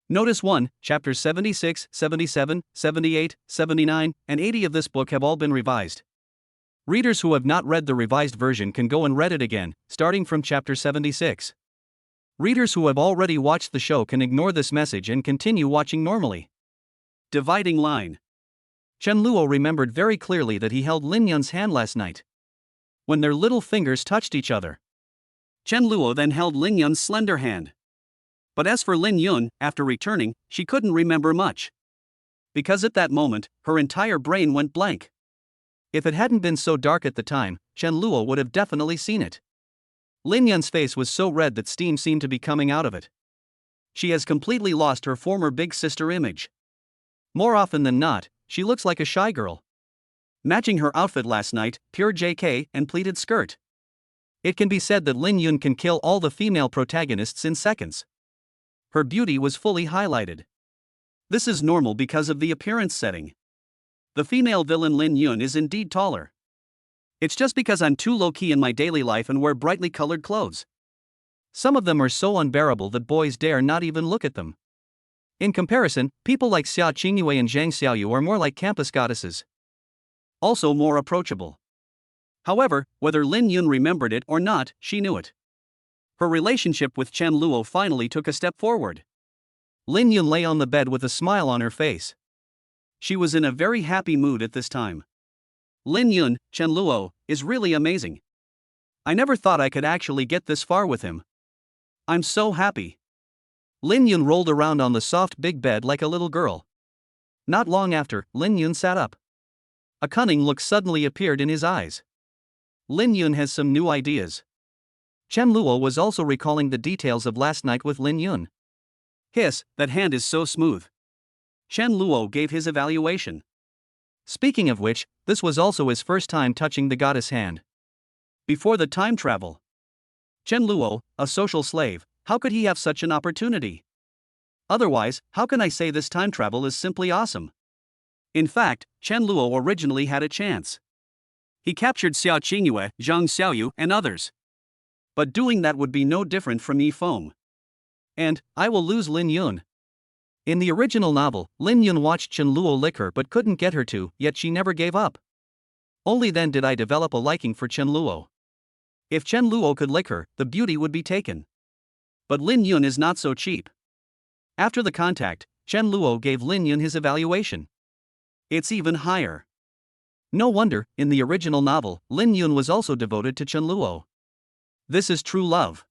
Notice 1, chapters 76, 77, 78, 79, and 80 of this book have all been revised. Readers who have not read the revised version can go and read it again, starting from chapter 76. Readers who have already watched the show can ignore this message and continue watching normally. Dividing line. Chen Luo remembered very clearly that he held Lin Yun's hand last night, when their little fingers touched each other. Chen Luo then held Lin Yun's slender hand. But as for Lin Yun, after returning, she couldn't remember much, because at that moment, her entire brain went blank. If it hadn't been so dark at the time, Chen Luo would have definitely seen it. Lin Yun's face was so red that steam seemed to be coming out of it. She has completely lost her former big sister image. More often than not, she looks like a shy girl, matching her outfit last night, pure JK and pleated skirt. It can be said that Lin Yun can kill all the female protagonists in seconds. Her beauty was fully highlighted. This is normal because of the appearance setting. The female villain Lin Yun is indeed taller. It's just because I'm too low-key in my daily life and wear brightly colored clothes. Some of them are so unbearable that boys dare not even look at them. In comparison, people like Xiaoingua and Zhang Xiaoyu are more like campus goddesses, also more approachable. However, whether Lin Yun remembered it or not, she knew it. Her relationship with Chen Luo finally took a step forward. Lin Yun lay on the bed with a smile on her face. She was in a very happy mood at this time. Lin Yun, Chen Luo, is really amazing. I never thought I could actually get this far with him. I'm so happy. Lin Yun rolled around on the soft big bed like a little girl. Not long after, Lin Yun sat up. A cunning look suddenly appeared in his eyes. Lin Yun has some new ideas. Chen Luo was also recalling the details of last night with Lin Yun. Hiss, that hand is so smooth. Chen Luo gave his evaluation. Speaking of which, this was also his first time touching the goddess hand. Before the time travel. Chen Luo, a social slave, how could he have such an opportunity? Otherwise, how can I say this time travel is simply awesome? In fact, Chen Luo originally had a chance. He captured Xiaoingua, Zhang Xiaoyu, and others. But doing that would be no different from Yifeng. And, I will lose Lin Yun. In the original novel, Lin Yun watched Chen Luo lick her but couldn't get her to, yet she never gave up. Only then did I develop a liking for Chen Luo. If Chen Luo could lick her, the beauty would be taken. But Lin Yun is not so cheap. After the contact, Chen Luo gave Lin Yun his evaluation. It's even higher. No wonder, in the original novel, Lin Yun was also devoted to Chen Luo. This is true love.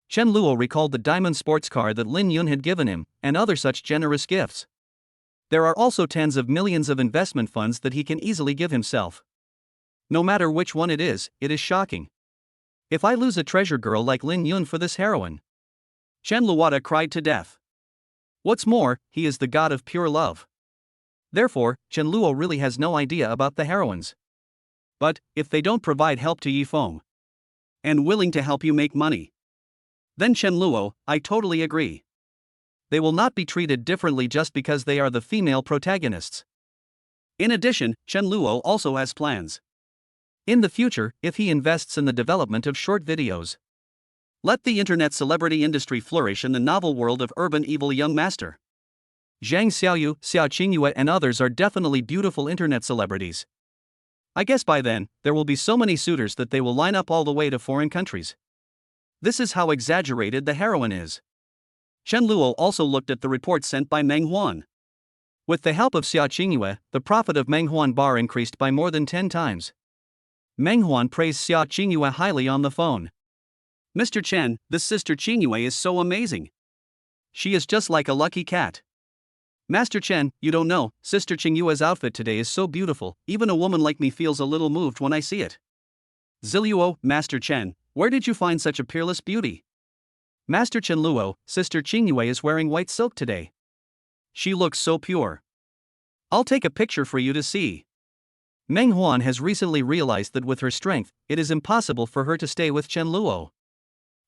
Chen Luo recalled the diamond sports car that Lin Yun had given him, and other such generous gifts. There are also tens of millions of investment funds that he can easily give himself. No matter which one it is shocking. If I lose a treasure girl like Lin Yun for this heroine. Chen Luo cried to death. What's more, he is the god of pure love. Therefore, Chen Luo really has no idea about the heroines. But, if they don't provide help to Yifeng, and willing to help you make money, then Chen Luo, I totally agree. They will not be treated differently just because they are the female protagonists. In addition, Chen Luo also has plans. In the future, if he invests in the development of short videos, let the internet celebrity industry flourish in the novel world of urban evil young master. Zhang Xiaoyu, Xiaoingua and others are definitely beautiful internet celebrities. I guess by then, there will be so many suitors that they will line up all the way to foreign countries. This is how exaggerated the heroine is. Chen Luo also looked at the report sent by Meng Huan. With the help of Xiaoingua, the profit of Meng Huan bar increased by more than 10 times. Meng Huan praised Xiaoingua highly on the phone. Mr. Chen, this Sister Qingyue is so amazing. She is just like a lucky cat. Master Chen, you don't know, Sister Qingyue's outfit today is so beautiful, even a woman like me feels a little moved when I see it. Ziluo, Master Chen, where did you find such a peerless beauty? Master Chen Luo, Sister Qingyue is wearing white silk today. She looks so pure. I'll take a picture for you to see. Meng Huan has recently realized that with her strength, it is impossible for her to stay with Chen Luo.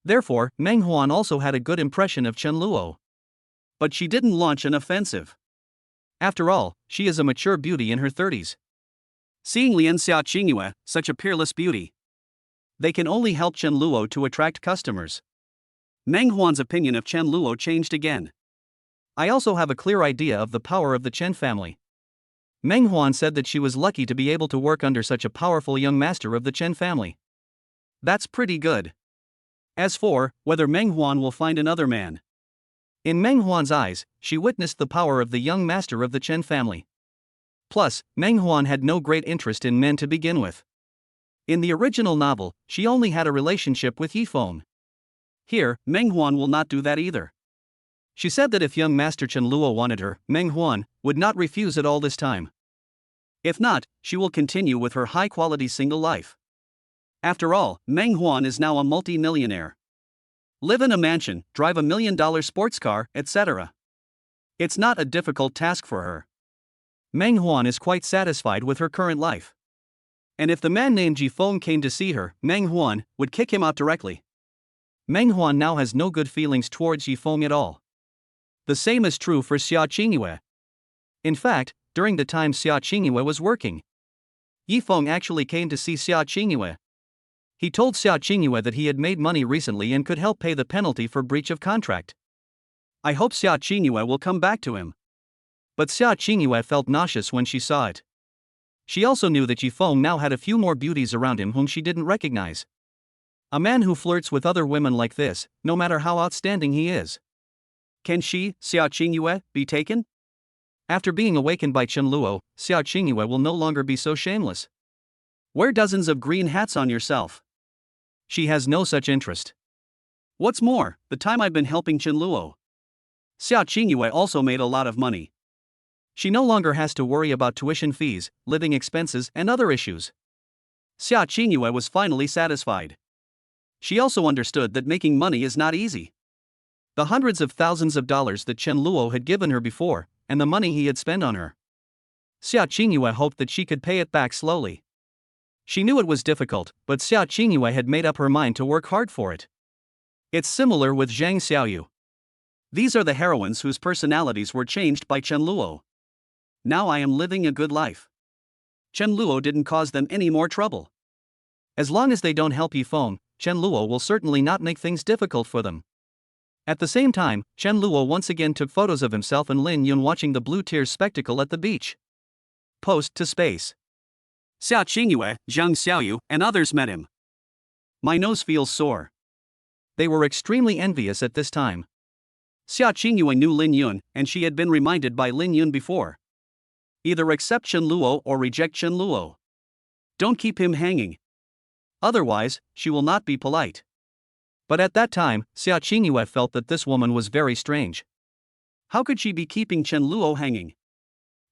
Therefore, Meng Huan also had a good impression of Chen Luo. But she didn't launch an offensive. After all, she is a mature beauty in her 30s. Seeing Lian Xiaoingua, such a peerless beauty, They can only help Chen Luo to attract customers. Meng Huan's opinion of Chen Luo changed again. I also have a clear idea of the power of the Chen family. Meng Huan said that she was lucky to be able to work under such a powerful young master of the Chen family. That's pretty good. As for whether Meng Huan will find another man. In Meng Huan's eyes, she witnessed the power of the young master of the Chen family. Plus, Meng Huan had no great interest in men to begin with. In the original novel, she only had a relationship with Yifeng. Here, Meng Huan will not do that either. She said that if young Master Chen Luo wanted her, Meng Huan would not refuse it all this time. If not, she will continue with her high-quality single life. After all, Meng Huan is now a multi-millionaire. Live in a mansion, drive $1 million sports car, etc. It's not a difficult task for her. Meng Huan is quite satisfied with her current life. And if the man named Jifeng came to see her, Meng Huan would kick him out directly. Meng Huan now has no good feelings towards Yifeng at all. The same is true for Xiaoingua. In fact, during the time Xiaoingua was working, Yifeng actually came to see Xiaoingua. He told Xiaoingua that he had made money recently and could help pay the penalty for breach of contract. I hope Xiaoingua will come back to him. But Xiaoingua felt nauseous when she saw it. She also knew that Yifeng now had a few more beauties around him whom she didn't recognize. A man who flirts with other women like this, no matter how outstanding he is. Can she, Xiaoingua, be taken? After being awakened by Chen Luo, Xiaoingua will no longer be so shameless. Wear dozens of green hats on yourself. She has no such interest. What's more, the time I've been helping Chen Luo, Xiaoingua also made a lot of money. She no longer has to worry about tuition fees, living expenses, and other issues. Xiaoingua was finally satisfied. She also understood that making money is not easy. The hundreds of thousands of dollars that Chen Luo had given her before, and the money he had spent on her. Xiaoingua hoped that she could pay it back slowly. She knew it was difficult, but Xiaoingua had made up her mind to work hard for it. It's similar with Zhang Xiaoyu. These are the heroines whose personalities were changed by Chen Luo. Now I am living a good life. Chen Luo didn't cause them any more trouble. As long as they don't help Yifeng, Chen Luo will certainly not make things difficult for them. At the same time, Chen Luo once again took photos of himself and Lin Yun watching the blue tears spectacle at the beach. Post to space. Xiaoingua, Zhang Xiaoyu, and others met him. My nose feels sore. They were extremely envious at this time. Xiaoingua knew Lin Yun, and she had been reminded by Lin Yun before. Either accept Chen Luo or reject Chen Luo. Don't keep him hanging. Otherwise, she will not be polite. But at that time, Xiaoingua felt that this woman was very strange. How could she be keeping Chen Luo hanging?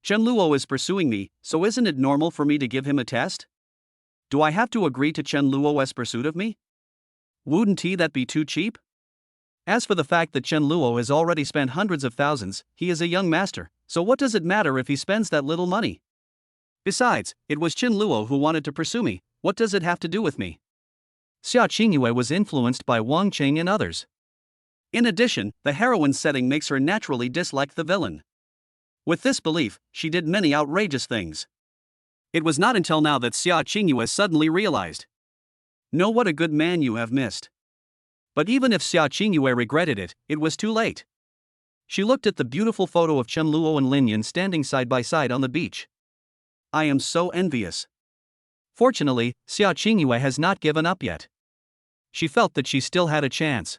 Chen Luo is pursuing me, so isn't it normal for me to give him a test? Do I have to agree to Chen Luo's pursuit of me? Wouldn't that be too cheap? As for the fact that Chen Luo has already spent hundreds of thousands, he is a young master, so what does it matter if he spends that little money? Besides, it was Chen Luo who wanted to pursue me, what does it have to do with me? Xiaoingua was influenced by Wang Qing and others. In addition, the heroine's setting makes her naturally dislike the villain. With this belief, she did many outrageous things. It was not until now that Xiaoingua suddenly realized. Know what a good man you have missed. But even if Xiaoingua regretted it, it was too late. She looked at the beautiful photo of Chen Luo and Lin Yun standing side by side on the beach. I am so envious. Fortunately, Xiaoingua has not given up yet. She felt that she still had a chance.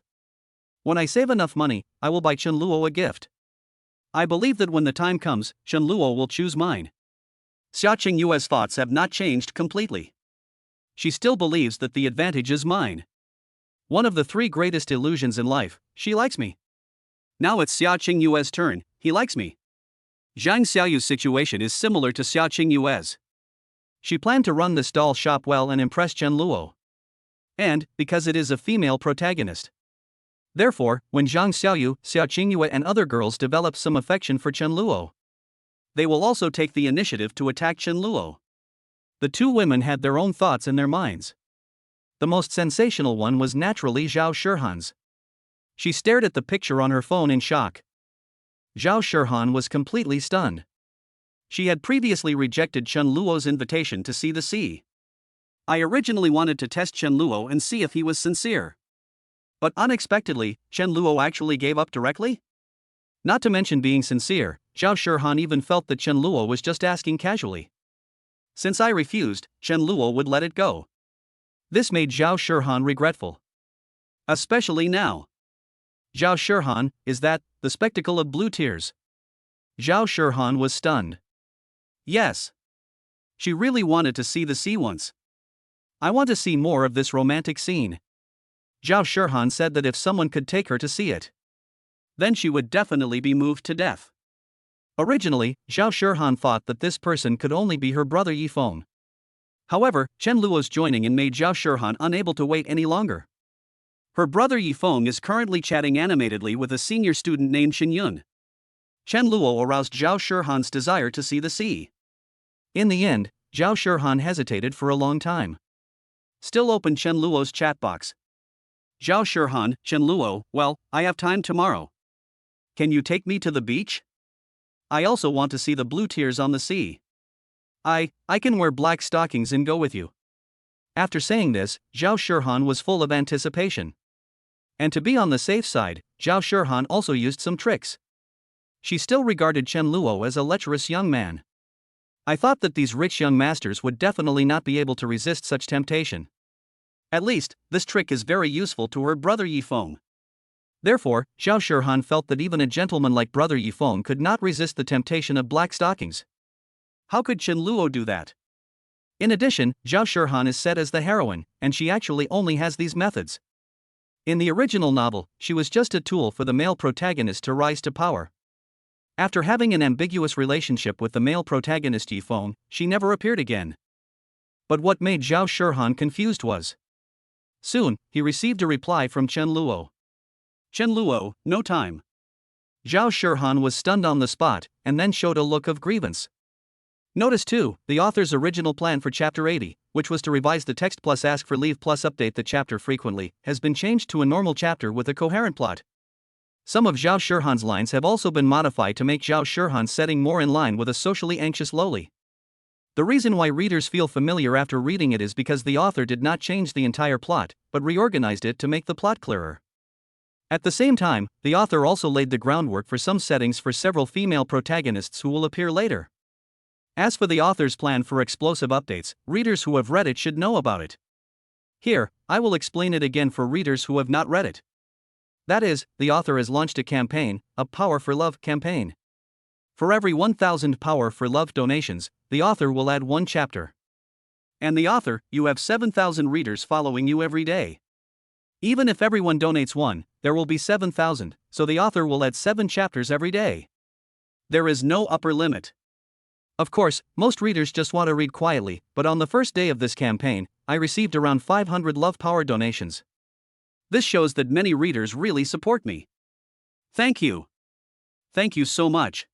When I save enough money, I will buy Chen Luo a gift. I believe that when the time comes, Chen Luo will choose mine. Xiaoingua's thoughts have not changed completely. She still believes that the advantage is mine. One of the three greatest illusions in life, she likes me. Now it's Xiaoingua's turn, he likes me. Zhang Xiaoyu's situation is similar to Xiaoingua's. She planned to run this doll shop well and impress Chen Luo. And, because it is a female protagonist. Therefore, when Zhang Xiaoyu, Xiaoingua and other girls develop some affection for Chen Luo, they will also take the initiative to attack Chen Luo. The two women had their own thoughts in their minds. The most sensational one was naturally Zhao Shihan's. She stared at the picture on her phone in shock. Zhao Shihan was completely stunned. She had previously rejected Chen Luo's invitation to see the sea. I originally wanted to test Chen Luo and see if he was sincere. But unexpectedly, Chen Luo actually gave up directly? Not to mention being sincere, Zhao Shihan even felt that Chen Luo was just asking casually. Since I refused, Chen Luo would let it go. This made Zhao Shihan regretful. Especially now. Zhao Shihan, is that the spectacle of blue tears? Zhao Shihan was stunned. Yes. She really wanted to see the sea once. I want to see more of this romantic scene. Zhao Shihan said that if someone could take her to see it, then she would definitely be moved to death. Originally, Zhao Shihan thought that this person could only be her brother Yifeng. However, Chen Luo's joining in made Zhao Shihan unable to wait any longer. Her brother Yifeng is currently chatting animatedly with a senior student named Lin Yun. Chen Luo aroused Zhao Shihan's desire to see the sea. In the end, Zhao Shihan hesitated for a long time. Still opened Chen Luo's chat box. Zhao Shihan, Chen Luo, well, I have time tomorrow. Can you take me to the beach? I also want to see the blue tears on the sea. I can wear black stockings and go with you. After saying this, Zhao Shihan was full of anticipation. And to be on the safe side, Zhao Shihan also used some tricks. She still regarded Chen Luo as a lecherous young man. I thought that these rich young masters would definitely not be able to resist such temptation. At least, this trick is very useful to her brother Yifeng. Therefore, Zhao Shihan felt that even a gentleman like brother Yifeng could not resist the temptation of black stockings. How could Chen Luo do that? In addition, Zhao Shihan is set as the heroine, and she actually only has these methods. In the original novel, she was just a tool for the male protagonist to rise to power. After having an ambiguous relationship with the male protagonist Yifeng, she never appeared again. But what made Zhao Shihan confused was, soon, he received a reply from Chen Luo. Chen Luo, no time. Zhao Shihan was stunned on the spot, and then showed a look of grievance. Notice too, the author's original plan for Chapter 80, which was to revise the text plus ask for leave plus update the chapter frequently, has been changed to a normal chapter with a coherent plot. Some of Zhao Shihan's lines have also been modified to make Zhao Shihan's setting more in line with a socially anxious lowly. The reason why readers feel familiar after reading it is because the author did not change the entire plot, but reorganized it to make the plot clearer. At the same time, the author also laid the groundwork for some settings for several female protagonists who will appear later. As for the author's plan for explosive updates, readers who have read it should know about it. Here, I will explain it again for readers who have not read it. That is, the author has launched a campaign, a Power for Love campaign. For every 1,000 Power for Love donations, the author will add one chapter. And the author, you have 7,000 readers following you every day. Even if everyone donates one, there will be 7,000, so the author will add 7 chapters every day. There is no upper limit. Of course, most readers just want to read quietly, but on the first day of this campaign, I received around 500 Love Power donations. This shows that many readers really support me. Thank you. Thank you so much.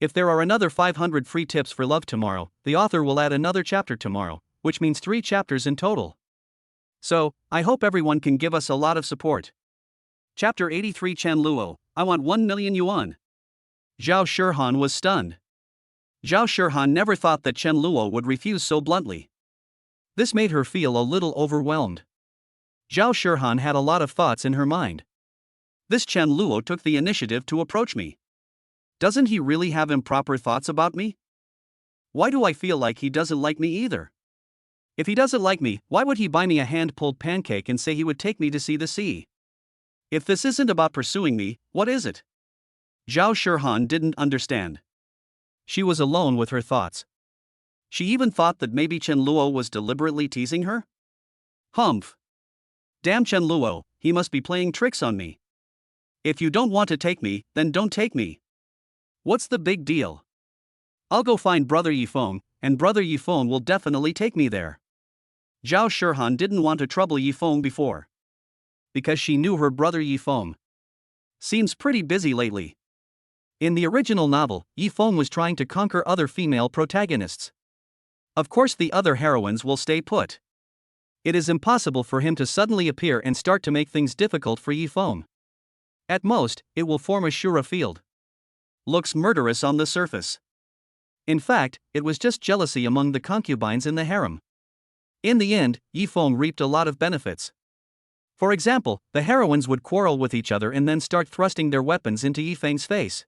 If there are another 500 free tips for love tomorrow, the author will add another chapter tomorrow, which means 3 chapters in total. So, I hope everyone can give us a lot of support. Chapter 83 Chen Luo, I want 1 million yuan. Zhao Shihan was stunned. Zhao Shihan never thought that Chen Luo would refuse so bluntly. This made her feel a little overwhelmed. Zhao Shihan had a lot of thoughts in her mind. This Chen Luo took the initiative to approach me. Doesn't he really have improper thoughts about me? Why do I feel like he doesn't like me either? If he doesn't like me, why would he buy me a hand-pulled pancake and say he would take me to see the sea? If this isn't about pursuing me, what is it? Zhao Shihan didn't understand. She was alone with her thoughts. She even thought that maybe Chen Luo was deliberately teasing her? Humph. Damn Chen Luo, he must be playing tricks on me. If you don't want to take me, then don't take me. What's the big deal? I'll go find brother Yifeng, and brother Yifeng will definitely take me there. Zhao Shihan didn't want to trouble Yifeng before, because she knew her brother Yifeng seems pretty busy lately. In the original novel, Yifeng was trying to conquer other female protagonists. Of course the other heroines will stay put. It is impossible for him to suddenly appear and start to make things difficult for Yifeng. At most, it will form a Shura field. Looks murderous on the surface. In fact, it was just jealousy among the concubines in the harem. In the end, Yifeng reaped a lot of benefits. For example, the heroines would quarrel with each other and then start thrusting their weapons into Yifeng's face.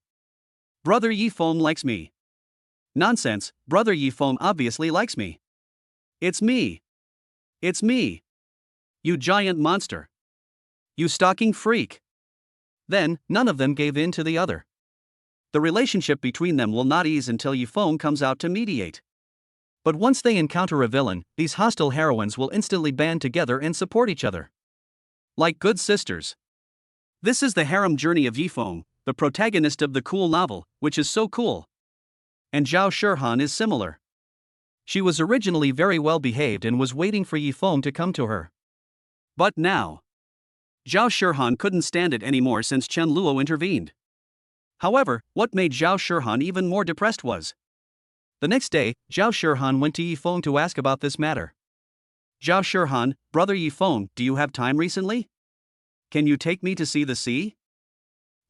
Brother Yifeng likes me. Nonsense, Brother Yifeng obviously likes me. It's me. It's me. You giant monster. You stalking freak. Then, none of them gave in to the other. The relationship between them will not ease until Yifeng comes out to mediate. But once they encounter a villain, these hostile heroines will instantly band together and support each other. Like good sisters. This is the harem journey of Yifeng, the protagonist of the cool novel, which is so cool. And Zhao Shihan is similar. She was originally very well behaved and was waiting for Yifeng to come to her. But now, Zhao Shihan couldn't stand it anymore since Chen Luo intervened. However, what made Zhao Shihan even more depressed was the next day, Zhao Shihan went to Yifeng to ask about this matter. Zhao Shihan, Brother Yifeng, do you have time recently? Can you take me to see the sea?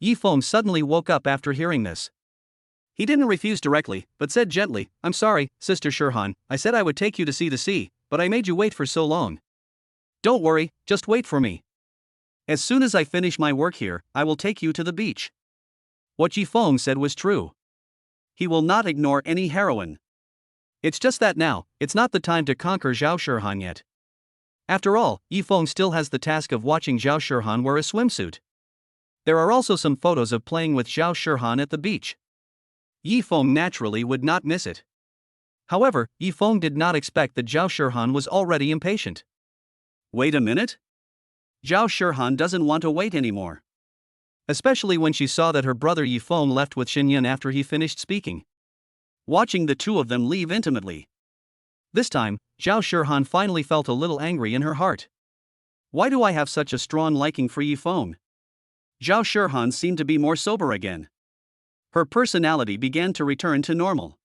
Yifeng suddenly woke up after hearing this. He didn't refuse directly, but said gently, I'm sorry, Sister Shihan, I said I would take you to see the sea, but I made you wait for so long. Don't worry, just wait for me. As soon as I finish my work here, I will take you to the beach. What Yifeng said was true. He will not ignore any heroine. It's just that now, it's not the time to conquer Zhao Shihan yet. After all, Yifeng still has the task of watching Zhao Shihan wear a swimsuit. There are also some photos of playing with Zhao Shihan at the beach. Yifeng naturally would not miss it. However, Yifeng did not expect that Zhao Shihan was already impatient. Wait a minute? Zhao Shihan doesn't want to wait anymore. Especially when she saw that her brother Yifeng left with Lin Yun after he finished speaking. Watching the two of them leave intimately. This time, Zhao Shihan finally felt a little angry in her heart. Why do I have such a strong liking for Yifeng? Zhao Shihan seemed to be more sober again. Her personality began to return to normal.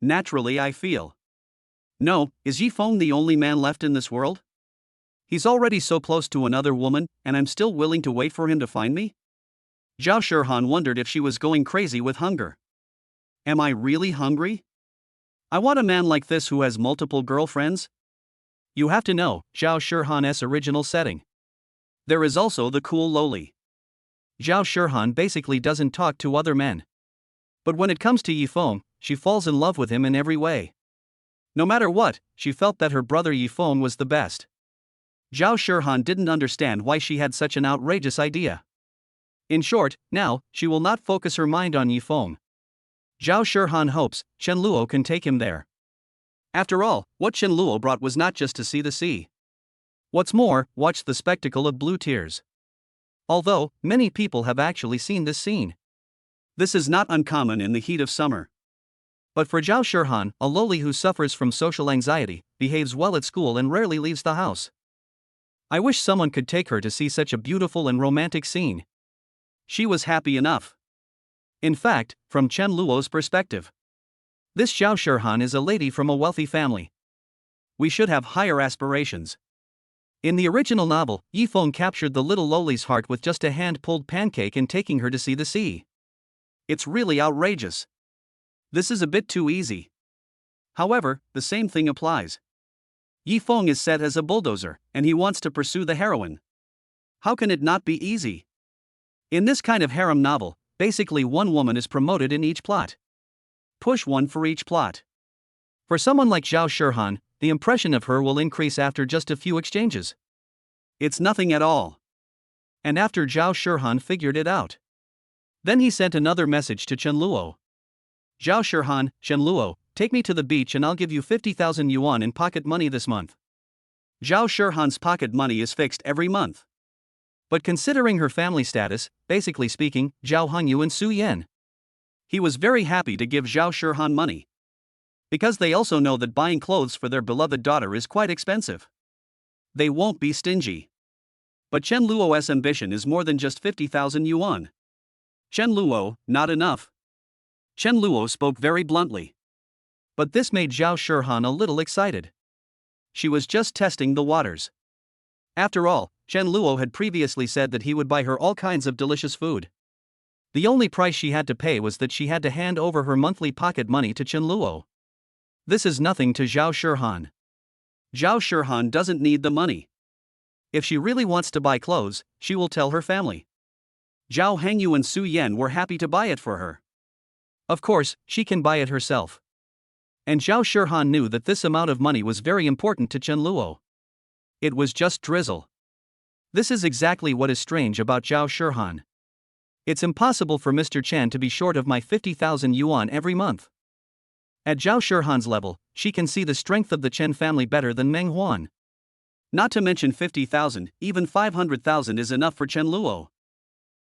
Naturally, I feel. No, is Yifeng the only man left in this world? He's already so close to another woman, and I'm still willing to wait for him to find me? Zhao Shihan wondered if she was going crazy with hunger. Am I really hungry? I want a man like this who has multiple girlfriends. You have to know, Zhao Shihan's original setting. There is also the cool loli. Zhao Shihan basically doesn't talk to other men. But when it comes to Yifeng, she falls in love with him in every way. No matter what, she felt that her brother Yifeng was the best. Zhao Shihan didn't understand why she had such an outrageous idea. In short, now, she will not focus her mind on Yifeng. Zhao Shihan hopes Chen Luo can take him there. After all, what Chen Luo brought was not just to see the sea. What's more, watch the spectacle of blue tears. Although, many people have actually seen this scene. This is not uncommon in the heat of summer. But for Zhao Shihan, a loli who suffers from social anxiety, behaves well at school and rarely leaves the house. I wish someone could take her to see such a beautiful and romantic scene. She was happy enough. In fact, from Chen Luo's perspective, this Zhao Shihan is a lady from a wealthy family. We should have higher aspirations. In the original novel, Yifeng captured the little loli's heart with just a hand-pulled pancake and taking her to see the sea. It's really outrageous. This is a bit too easy. However, the same thing applies. Yifeng is set as a bulldozer, and he wants to pursue the heroine. How can it not be easy? In this kind of harem novel, basically one woman is promoted in each plot. Push one for each plot. For someone like Zhao Shihan, the impression of her will increase after just a few exchanges. It's nothing at all. And after Zhao Shihan figured it out, then he sent another message to Chen Luo. Zhao Shihan, Chen Luo, take me to the beach and I'll give you 50,000 yuan in pocket money this month. Zhao Shihan's pocket money is fixed every month. But considering her family status, basically speaking, Zhao Hongyu and Su Yan, he was very happy to give Zhao Shihan money. Because they also know that buying clothes for their beloved daughter is quite expensive. They won't be stingy. But Chen Luo's ambition is more than just 50,000 yuan. Chen Luo, not enough. Chen Luo spoke very bluntly. But this made Zhao Shihan a little excited. She was just testing the waters. After all, Chen Luo had previously said that he would buy her all kinds of delicious food. The only price she had to pay was that she had to hand over her monthly pocket money to Chen Luo. This is nothing to Zhao Shihan. Zhao Shihan doesn't need the money. If she really wants to buy clothes, she will tell her family. Zhao Hangyu and Su Yan were happy to buy it for her. Of course, she can buy it herself. And Zhao Shihan knew that this amount of money was very important to Chen Luo. It was just drizzle. This is exactly what is strange about Zhao Shihan. It's impossible for Mr. Chen to be short of my 50,000 yuan every month. At Zhao Shihan's level, she can see the strength of the Chen family better than Meng Huan. Not to mention 50,000, even 500,000 is enough for Chen Luo.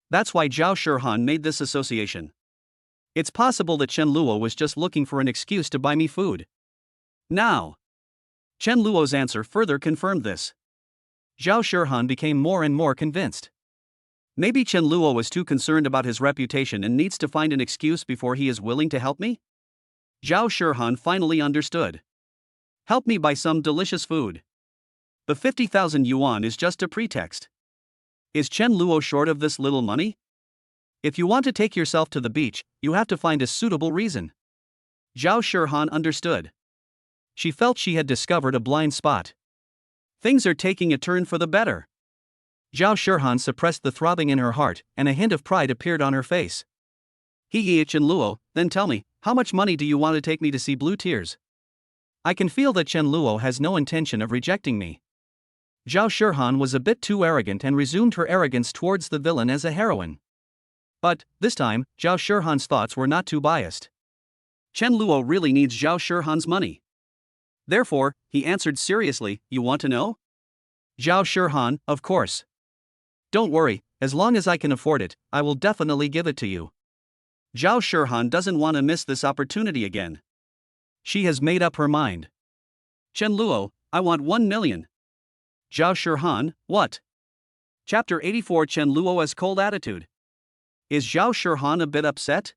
That's why Zhao Shihan made this association. It's possible that Chen Luo was just looking for an excuse to buy me food. Now, Chen Luo's answer further confirmed this. Zhao Shihan became more and more convinced. Maybe Chen Luo was too concerned about his reputation and needs to find an excuse before he is willing to help me? Zhao Shihan finally understood. Help me buy some delicious food. The 50,000 yuan is just a pretext. Is Chen Luo short of this little money? If you want to take yourself to the beach, you have to find a suitable reason. Zhao Shihan understood. She felt she had discovered a blind spot. Things are taking a turn for the better. Zhao Shihan suppressed the throbbing in her heart, and a hint of pride appeared on her face. He Chen Luo, then tell me, how much money do you want to take me to see blue tears? I can feel that Chen Luo has no intention of rejecting me. Zhao Shihan was a bit too arrogant and resumed her arrogance towards the villain as a heroine. But, this time, Zhao Shihan's thoughts were not too biased. Chen Luo really needs Zhao Shihan's money. Therefore, he answered seriously, you want to know? Zhao Shihan, of course. Don't worry, as long as I can afford it, I will definitely give it to you. Zhao Shihan doesn't want to miss this opportunity again. She has made up her mind. Chen Luo, I want 1 million. Zhao Shihan, what? Chapter 84 Chen Luo's cold attitude. Is Zhao Shihan a bit upset?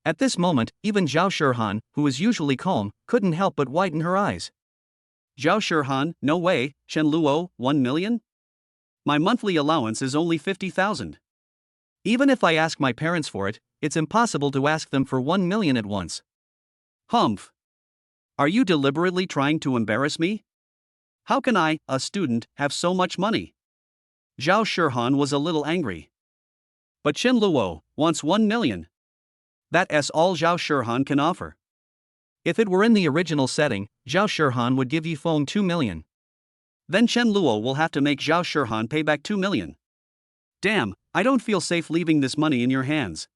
At this moment, even Zhao Shihan, who is usually calm, couldn't help but widen her eyes. Zhao Shihan, no way, Chen Luo, 1 million? My monthly allowance is only 50,000. Even if I ask my parents for it, it's impossible to ask them for 1 million at once. Humph. Are you deliberately trying to embarrass me? How can I, a student, have so much money? Zhao Shihan was a little angry. But Chen Luo wants 1 million. That's all Zhao Shihan can offer. If it were in the original setting, Zhao Shihan would give Yifeng 2 million. Then Chen Luo will have to make Zhao Shihan pay back 2 million. Damn, I don't feel safe leaving this money in your hands.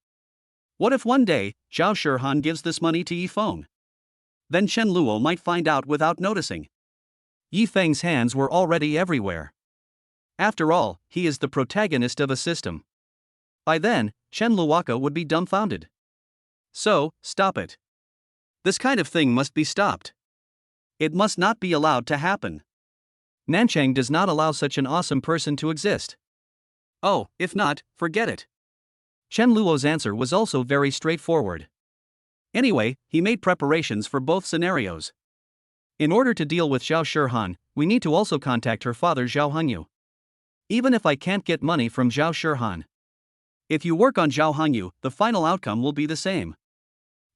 What if one day, Zhao Shihan gives this money to Yifeng? Then Chen Luo might find out without noticing. Yifeng's hands were already everywhere. After all, he is the protagonist of a system. By then, Chen Luoka would be dumbfounded. So, stop it. This kind of thing must be stopped. It must not be allowed to happen. Nanchang does not allow such an awesome person to exist. Oh, if not, forget it. Chen Luo's answer was also very straightforward. Anyway, he made preparations for both scenarios. In order to deal with Zhao Shihan, we need to also contact her father Zhao Hangyu. Even if I can't get money from Zhao Shihan. If you work on Zhao Hangyu, the final outcome will be the same.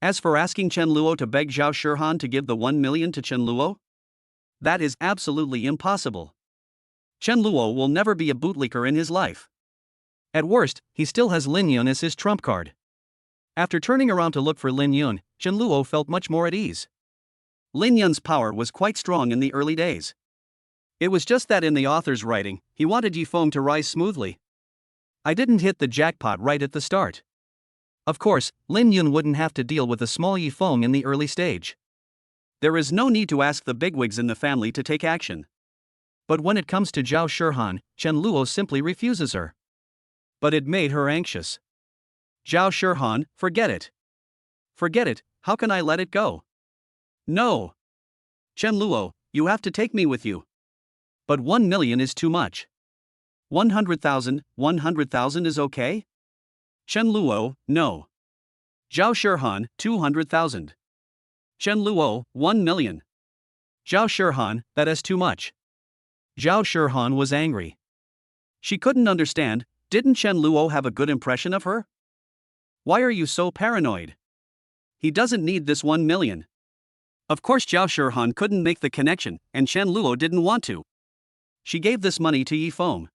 As for asking Chen Luo to beg Zhao Shihan to give the 1 million to Chen Luo, that is absolutely impossible. Chen Luo will never be a bootlicker in his life. At worst, he still has Lin Yun as his trump card. After turning around to look for Lin Yun, Chen Luo felt much more at ease. Lin Yun's power was quite strong in the early days. It was just that in the author's writing, he wanted Yifeng to rise smoothly. I didn't hit the jackpot right at the start. Of course, Lin Yun wouldn't have to deal with a small Yifeng in the early stage. There is no need to ask the bigwigs in the family to take action. But when it comes to Zhao Shihan, Chen Luo simply refuses her. But it made her anxious. Zhao Shihan, forget it. Forget it, how can I let it go? No. Chen Luo, you have to take me with you. But 1 million is too much. 100,000 is okay? Chen Luo, no. Zhao Shihan, 200,000. Chen Luo, 1 million. Zhao Shihan, that is too much. Zhao Shihan was angry. She couldn't understand, didn't Chen Luo have a good impression of her? Why are you so paranoid? He doesn't need this 1 million. Of course Zhao Shihan couldn't make the connection, and Chen Luo didn't want to. She gave this money to Yifeng.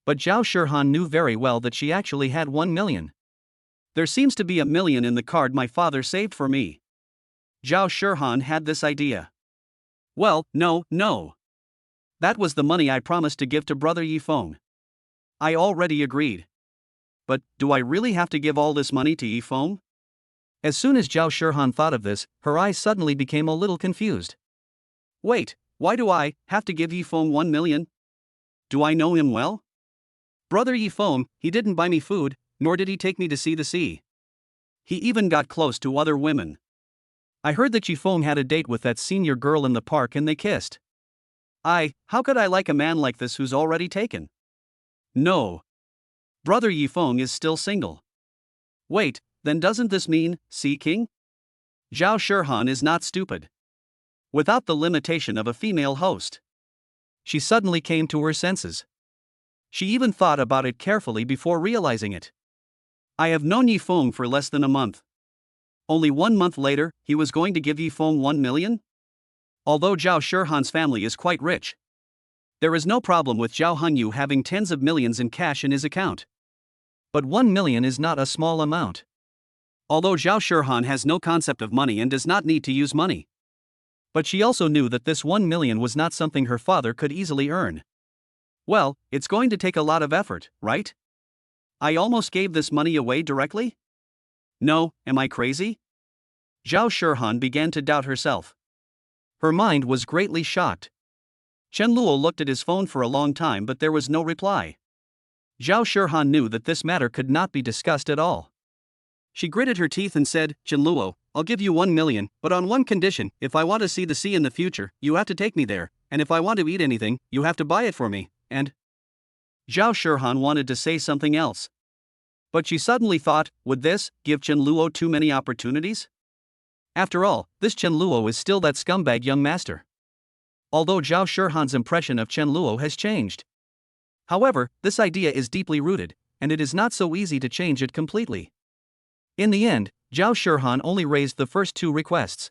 But Zhao Shihan knew very well that she actually had 1 million. There seems to be a million in the card my father saved for me. Zhao Shihan had this idea. Well, no. That was the money I promised to give to brother Yifeng. I already agreed. But, do I really have to give all this money to Yifeng? As soon as Zhao Shihan thought of this, her eyes suddenly became a little confused. Wait, why do I have to give Yifeng 1 million? Do I know him well? Brother Yifeng, he didn't buy me food, nor did he take me to see the sea. He even got close to other women. I heard that Yifeng had a date with that senior girl in the park and they kissed. How could I like a man like this who's already taken? No. Brother Yifeng is still single. Wait, then doesn't this mean, king? Zhao Shihan is not stupid. Without the limitation of a female host. She suddenly came to her senses. She even thought about it carefully before realizing it. I have known Yifeng for less than a month. Only 1 month later, he was going to give Yifeng 1 million? Although Zhao Shihan's family is quite rich, there is no problem with Zhao Hongyu having tens of millions in cash in his account. But 1 million is not a small amount. Although Zhao Shihan has no concept of money and does not need to use money. But she also knew that this 1 million was not something her father could easily earn. Well, it's going to take a lot of effort, right? I almost gave this money away directly? No, am I crazy? Zhao Shihan began to doubt herself. Her mind was greatly shocked. Chen Luo looked at his phone for a long time but there was no reply. Zhao Shihan knew that this matter could not be discussed at all. She gritted her teeth and said, Chen Luo, I'll give you 1 million, but on one condition: if I want to see the sea in the future, you have to take me there, and if I want to eat anything, you have to buy it for me, and... Zhao Shihan wanted to say something else. But she suddenly thought, would this give Chen Luo too many opportunities? After all, this Chen Luo is still that scumbag young master. Although Zhao Shihan's impression of Chen Luo has changed. However, this idea is deeply rooted, and it is not so easy to change it completely. In the end, Zhao Shihan only raised the first 2 requests.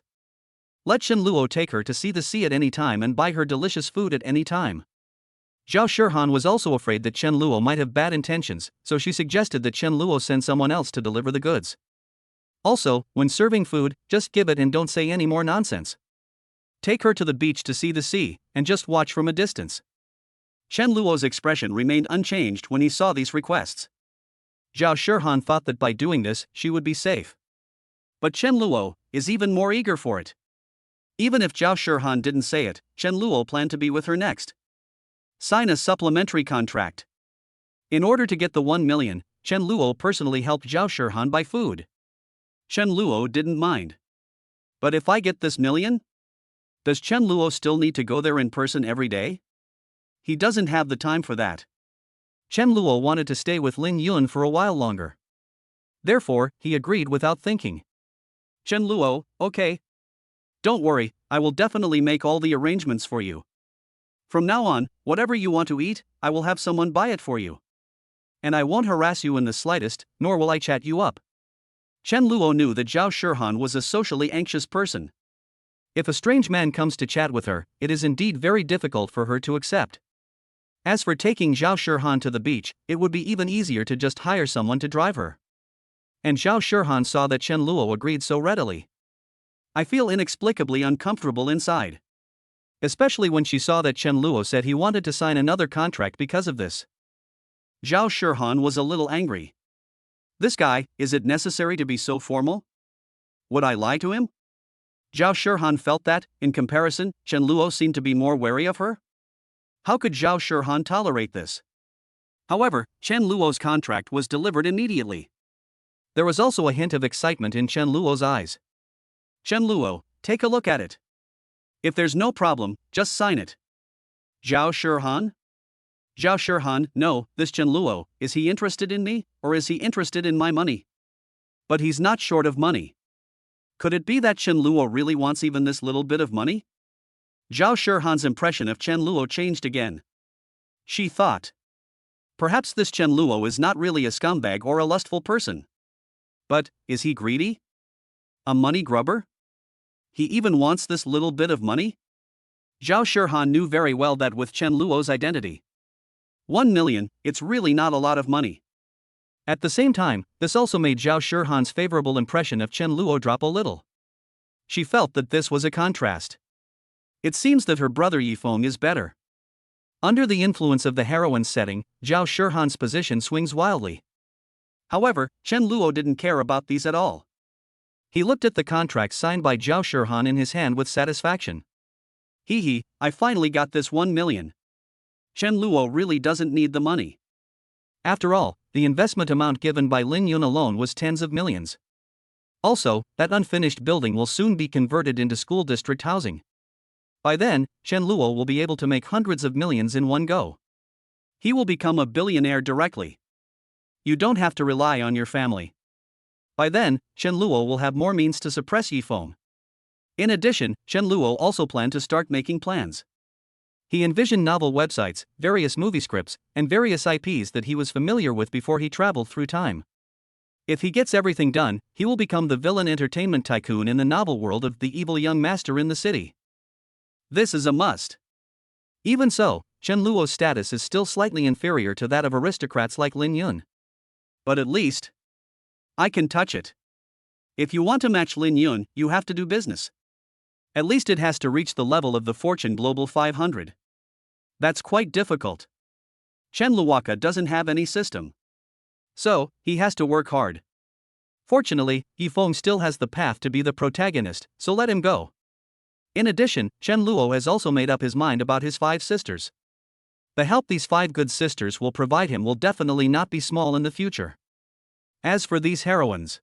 Let Chen Luo take her to see the sea at any time and buy her delicious food at any time. Zhao Shihan was also afraid that Chen Luo might have bad intentions, so she suggested that Chen Luo send someone else to deliver the goods. Also, when serving food, just give it and don't say any more nonsense. Take her to the beach to see the sea, and just watch from a distance. Chen Luo's expression remained unchanged when he saw these requests. Zhao Shihan thought that by doing this, she would be safe. But Chen Luo is even more eager for it. Even if Zhao Shihan didn't say it, Chen Luo planned to be with her next. Sign a supplementary contract. In order to get the 1 million, Chen Luo personally helped Zhao Shihan buy food. Chen Luo didn't mind. But if I get this million? Does Chen Luo still need to go there in person every day? He doesn't have the time for that. Chen Luo wanted to stay with Lin Yun for a while longer. Therefore, he agreed without thinking. Chen Luo, okay. Don't worry, I will definitely make all the arrangements for you. From now on, whatever you want to eat, I will have someone buy it for you. And I won't harass you in the slightest, nor will I chat you up. Chen Luo knew that Zhao Shihan was a socially anxious person. If a strange man comes to chat with her, it is indeed very difficult for her to accept. As for taking Zhao Shihan to the beach, it would be even easier to just hire someone to drive her. And Zhao Shihan saw that Chen Luo agreed so readily. I feel inexplicably uncomfortable inside. Especially when she saw that Chen Luo said he wanted to sign another contract because of this. Zhao Shihan was a little angry. This guy, is it necessary to be so formal? Would I lie to him? Zhao Shihan felt that, in comparison, Chen Luo seemed to be more wary of her. How could Zhao Shihan tolerate this? However, Chen Luo's contract was delivered immediately. There was also a hint of excitement in Chen Luo's eyes. Chen Luo, take a look at it. If there's no problem, just sign it. Zhao Shihan? Zhao Shihan, no, this Chen Luo, is he interested in me, or is he interested in my money? But he's not short of money. Could it be that Chen Luo really wants even this little bit of money? Zhao Shihan's impression of Chen Luo changed again. She thought. Perhaps this Chen Luo is not really a scumbag or a lustful person. But, is he greedy? A money grubber? He even wants this little bit of money? Zhao Shihan knew very well that with Chen Luo's identity, 1 million, it's really not a lot of money. At the same time, this also made Zhao Shihan's favorable impression of Chen Luo drop a little. She felt that this was a contrast. It seems that her brother Yifeng is better. Under the influence of the heroine setting, Zhao Shihan's position swings wildly. However, Chen Luo didn't care about these at all. He looked at the contract signed by Zhao Shihan in his hand with satisfaction. Hee, I finally got this 1 million. Chen Luo really doesn't need the money. After all, the investment amount given by Lin Yun alone was tens of millions. Also, that unfinished building will soon be converted into school district housing. By then, Chen Luo will be able to make hundreds of millions in one go. He will become a billionaire directly. You don't have to rely on your family. By then, Chen Luo will have more means to suppress Yifeng. In addition, Chen Luo also planned to start making plans. He envisioned novel websites, various movie scripts, and various IPs that he was familiar with before he traveled through time. If he gets everything done, he will become the villain entertainment tycoon in the novel world of the evil young master in the city. This is a must. Even so, Chen Luo's status is still slightly inferior to that of aristocrats like Lin Yun. But at least, I can touch it. If you want to match Lin Yun, you have to do business. At least it has to reach the level of the Fortune Global 500. That's quite difficult. Chen Luoka doesn't have any system. So, he has to work hard. Fortunately, Yifeng still has the path to be the protagonist, so let him go. In addition, Chen Luo has also made up his mind about his 5 sisters. The help these 5 good sisters will provide him will definitely not be small in the future. As for these heroines,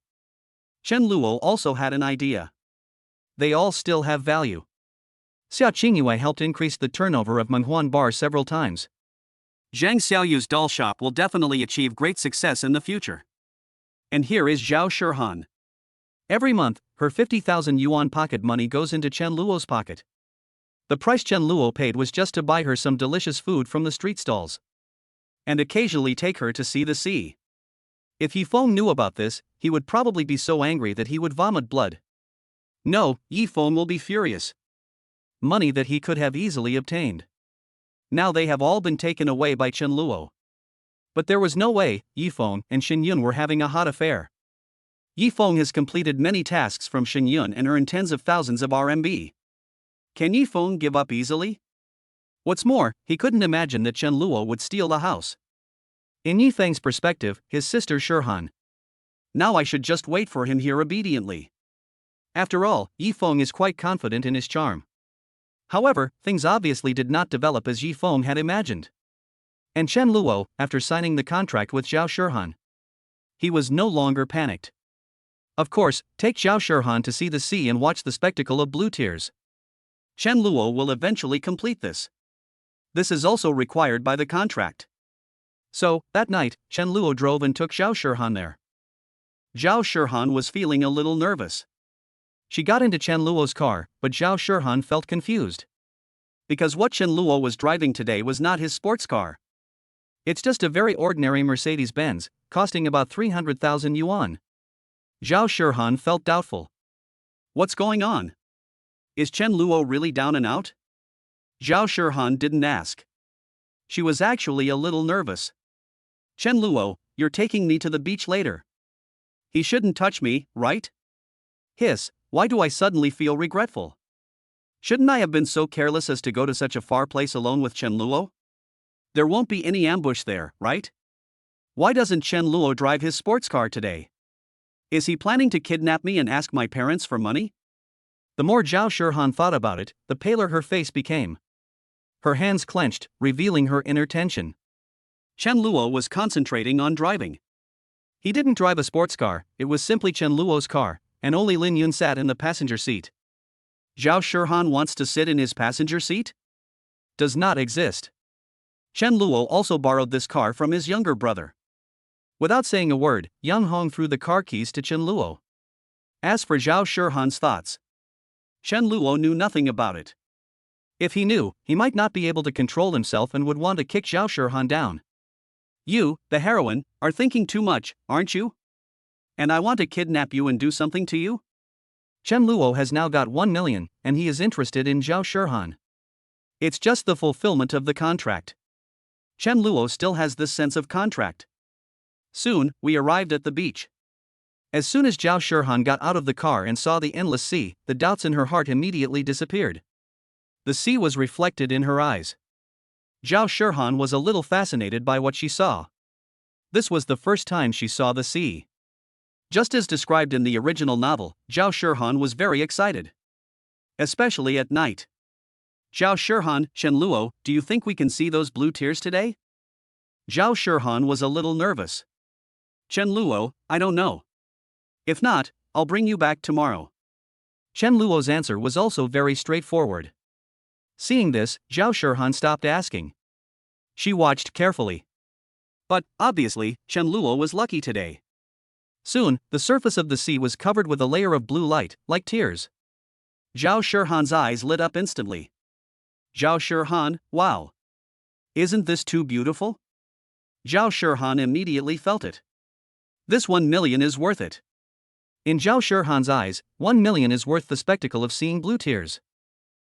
Chen Luo also had an idea. They all still have value. Xiaoingua helped increase the turnover of Menghuan Bar several times. Zhang Xiaoyu's doll shop will definitely achieve great success in the future. And here is Zhao Shihan. Every month, her 50,000 yuan pocket money goes into Chen Luo's pocket. The price Chen Luo paid was just to buy her some delicious food from the street stalls. And occasionally take her to see the sea. If Yifeng knew about this, he would probably be so angry that he would vomit blood. No, Yifeng will be furious. Money that he could have easily obtained. Now they have all been taken away by Chen Luo. But there was no way Yifeng and Xin Yun were having a hot affair. Yifeng has completed many tasks from Xin Yun and earned tens of thousands of RMB. Can Yifeng give up easily? What's more, he couldn't imagine that Chen Luo would steal the house. In Yifeng's perspective, his sister Shihan. Now I should just wait for him here obediently. After all, Yifeng is quite confident in his charm. However, things obviously did not develop as Yifeng had imagined. And Chen Luo, after signing the contract with Zhao Shihan, he was no longer panicked. Of course, take Zhao Shihan to see the sea and watch the spectacle of blue tears. Chen Luo will eventually complete this. This is also required by the contract. So, that night, Chen Luo drove and took Zhao Shihan there. Zhao Shihan was feeling a little nervous. She got into Chen Luo's car, but Zhao Shihan felt confused. Because what Chen Luo was driving today was not his sports car. It's just a very ordinary Mercedes-Benz, costing about 300,000 yuan. Zhao Shihan felt doubtful. What's going on? Is Chen Luo really down and out? Zhao Shihan didn't ask. She was actually a little nervous. Chen Luo, you're taking me to the beach later. He shouldn't touch me, right? Hiss, why do I suddenly feel regretful? Shouldn't I have been so careless as to go to such a far place alone with Chen Luo? There won't be any ambush there, right? Why doesn't Chen Luo drive his sports car today? Is he planning to kidnap me and ask my parents for money? The more Zhao Shihan thought about it, the paler her face became. Her hands clenched, revealing her inner tension. Chen Luo was concentrating on driving. He didn't drive a sports car, it was simply Chen Luo's car, and only Lin Yun sat in the passenger seat. Zhao Shihan wants to sit in his passenger seat? Does not exist. Chen Luo also borrowed this car from his younger brother. Without saying a word, Yang Hong threw the car keys to Chen Luo. As for Zhao Shihan's thoughts, Chen Luo knew nothing about it. If he knew, he might not be able to control himself and would want to kick Zhao Shihan down. You, the heroine, are thinking too much, aren't you? And I want to kidnap you and do something to you? Chen Luo has now got 1 million, and he is interested in Zhao Shihan. It's just the fulfillment of the contract. Chen Luo still has this sense of contract. Soon, we arrived at the beach. As soon as Zhao Shihan got out of the car and saw the endless sea, the doubts in her heart immediately disappeared. The sea was reflected in her eyes. Zhao Shihan was a little fascinated by what she saw. This was the first time she saw the sea. Just as described in the original novel, Zhao Shihan was very excited. Especially at night. Zhao Shihan, Chen Luo, do you think we can see those blue tears today? Zhao Shihan was a little nervous. Chen Luo, I don't know. If not, I'll bring you back tomorrow. Chen Luo's answer was also very straightforward. Seeing this, Zhao Shihan stopped asking. She watched carefully. But, obviously, Chen Luo was lucky today. Soon, the surface of the sea was covered with a layer of blue light, like tears. Zhao Shihan's eyes lit up instantly. Zhao Shihan, wow. Isn't this too beautiful? Zhao Shihan immediately felt it. This 1 million is worth it. In Zhao Shihan's eyes, 1 million is worth the spectacle of seeing blue tears.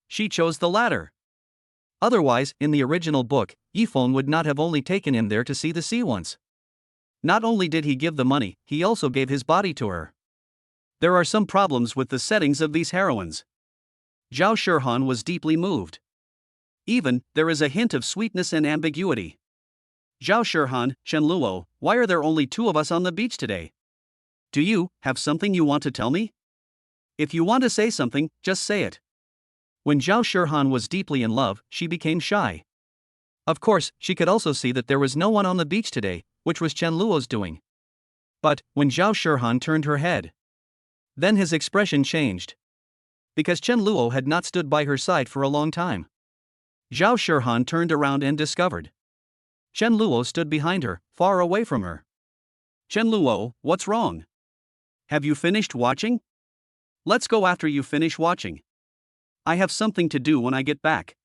She chose the latter. Otherwise, in the original book, Yifeng would not have only taken him there to see the sea once. Not only did he give the money, he also gave his body to her. There are some problems with the settings of these heroines. Zhao Shihan was deeply moved. Even, there is a hint of sweetness and ambiguity. Zhao Shihan, Chen Luo, why are there only 2 of us on the beach today? Do you have something you want to tell me? If you want to say something, just say it. When Zhao Shihan was deeply in love, she became shy. Of course, she could also see that there was no one on the beach today, which was Chen Luo's doing. But, when Zhao Shihan turned her head, then his expression changed. Because Chen Luo had not stood by her side for a long time. Zhao Shihan turned around and discovered Chen Luo stood behind her, far away from her. Chen Luo, what's wrong? Have you finished watching? Let's go after you finish watching. I have something to do when I get back.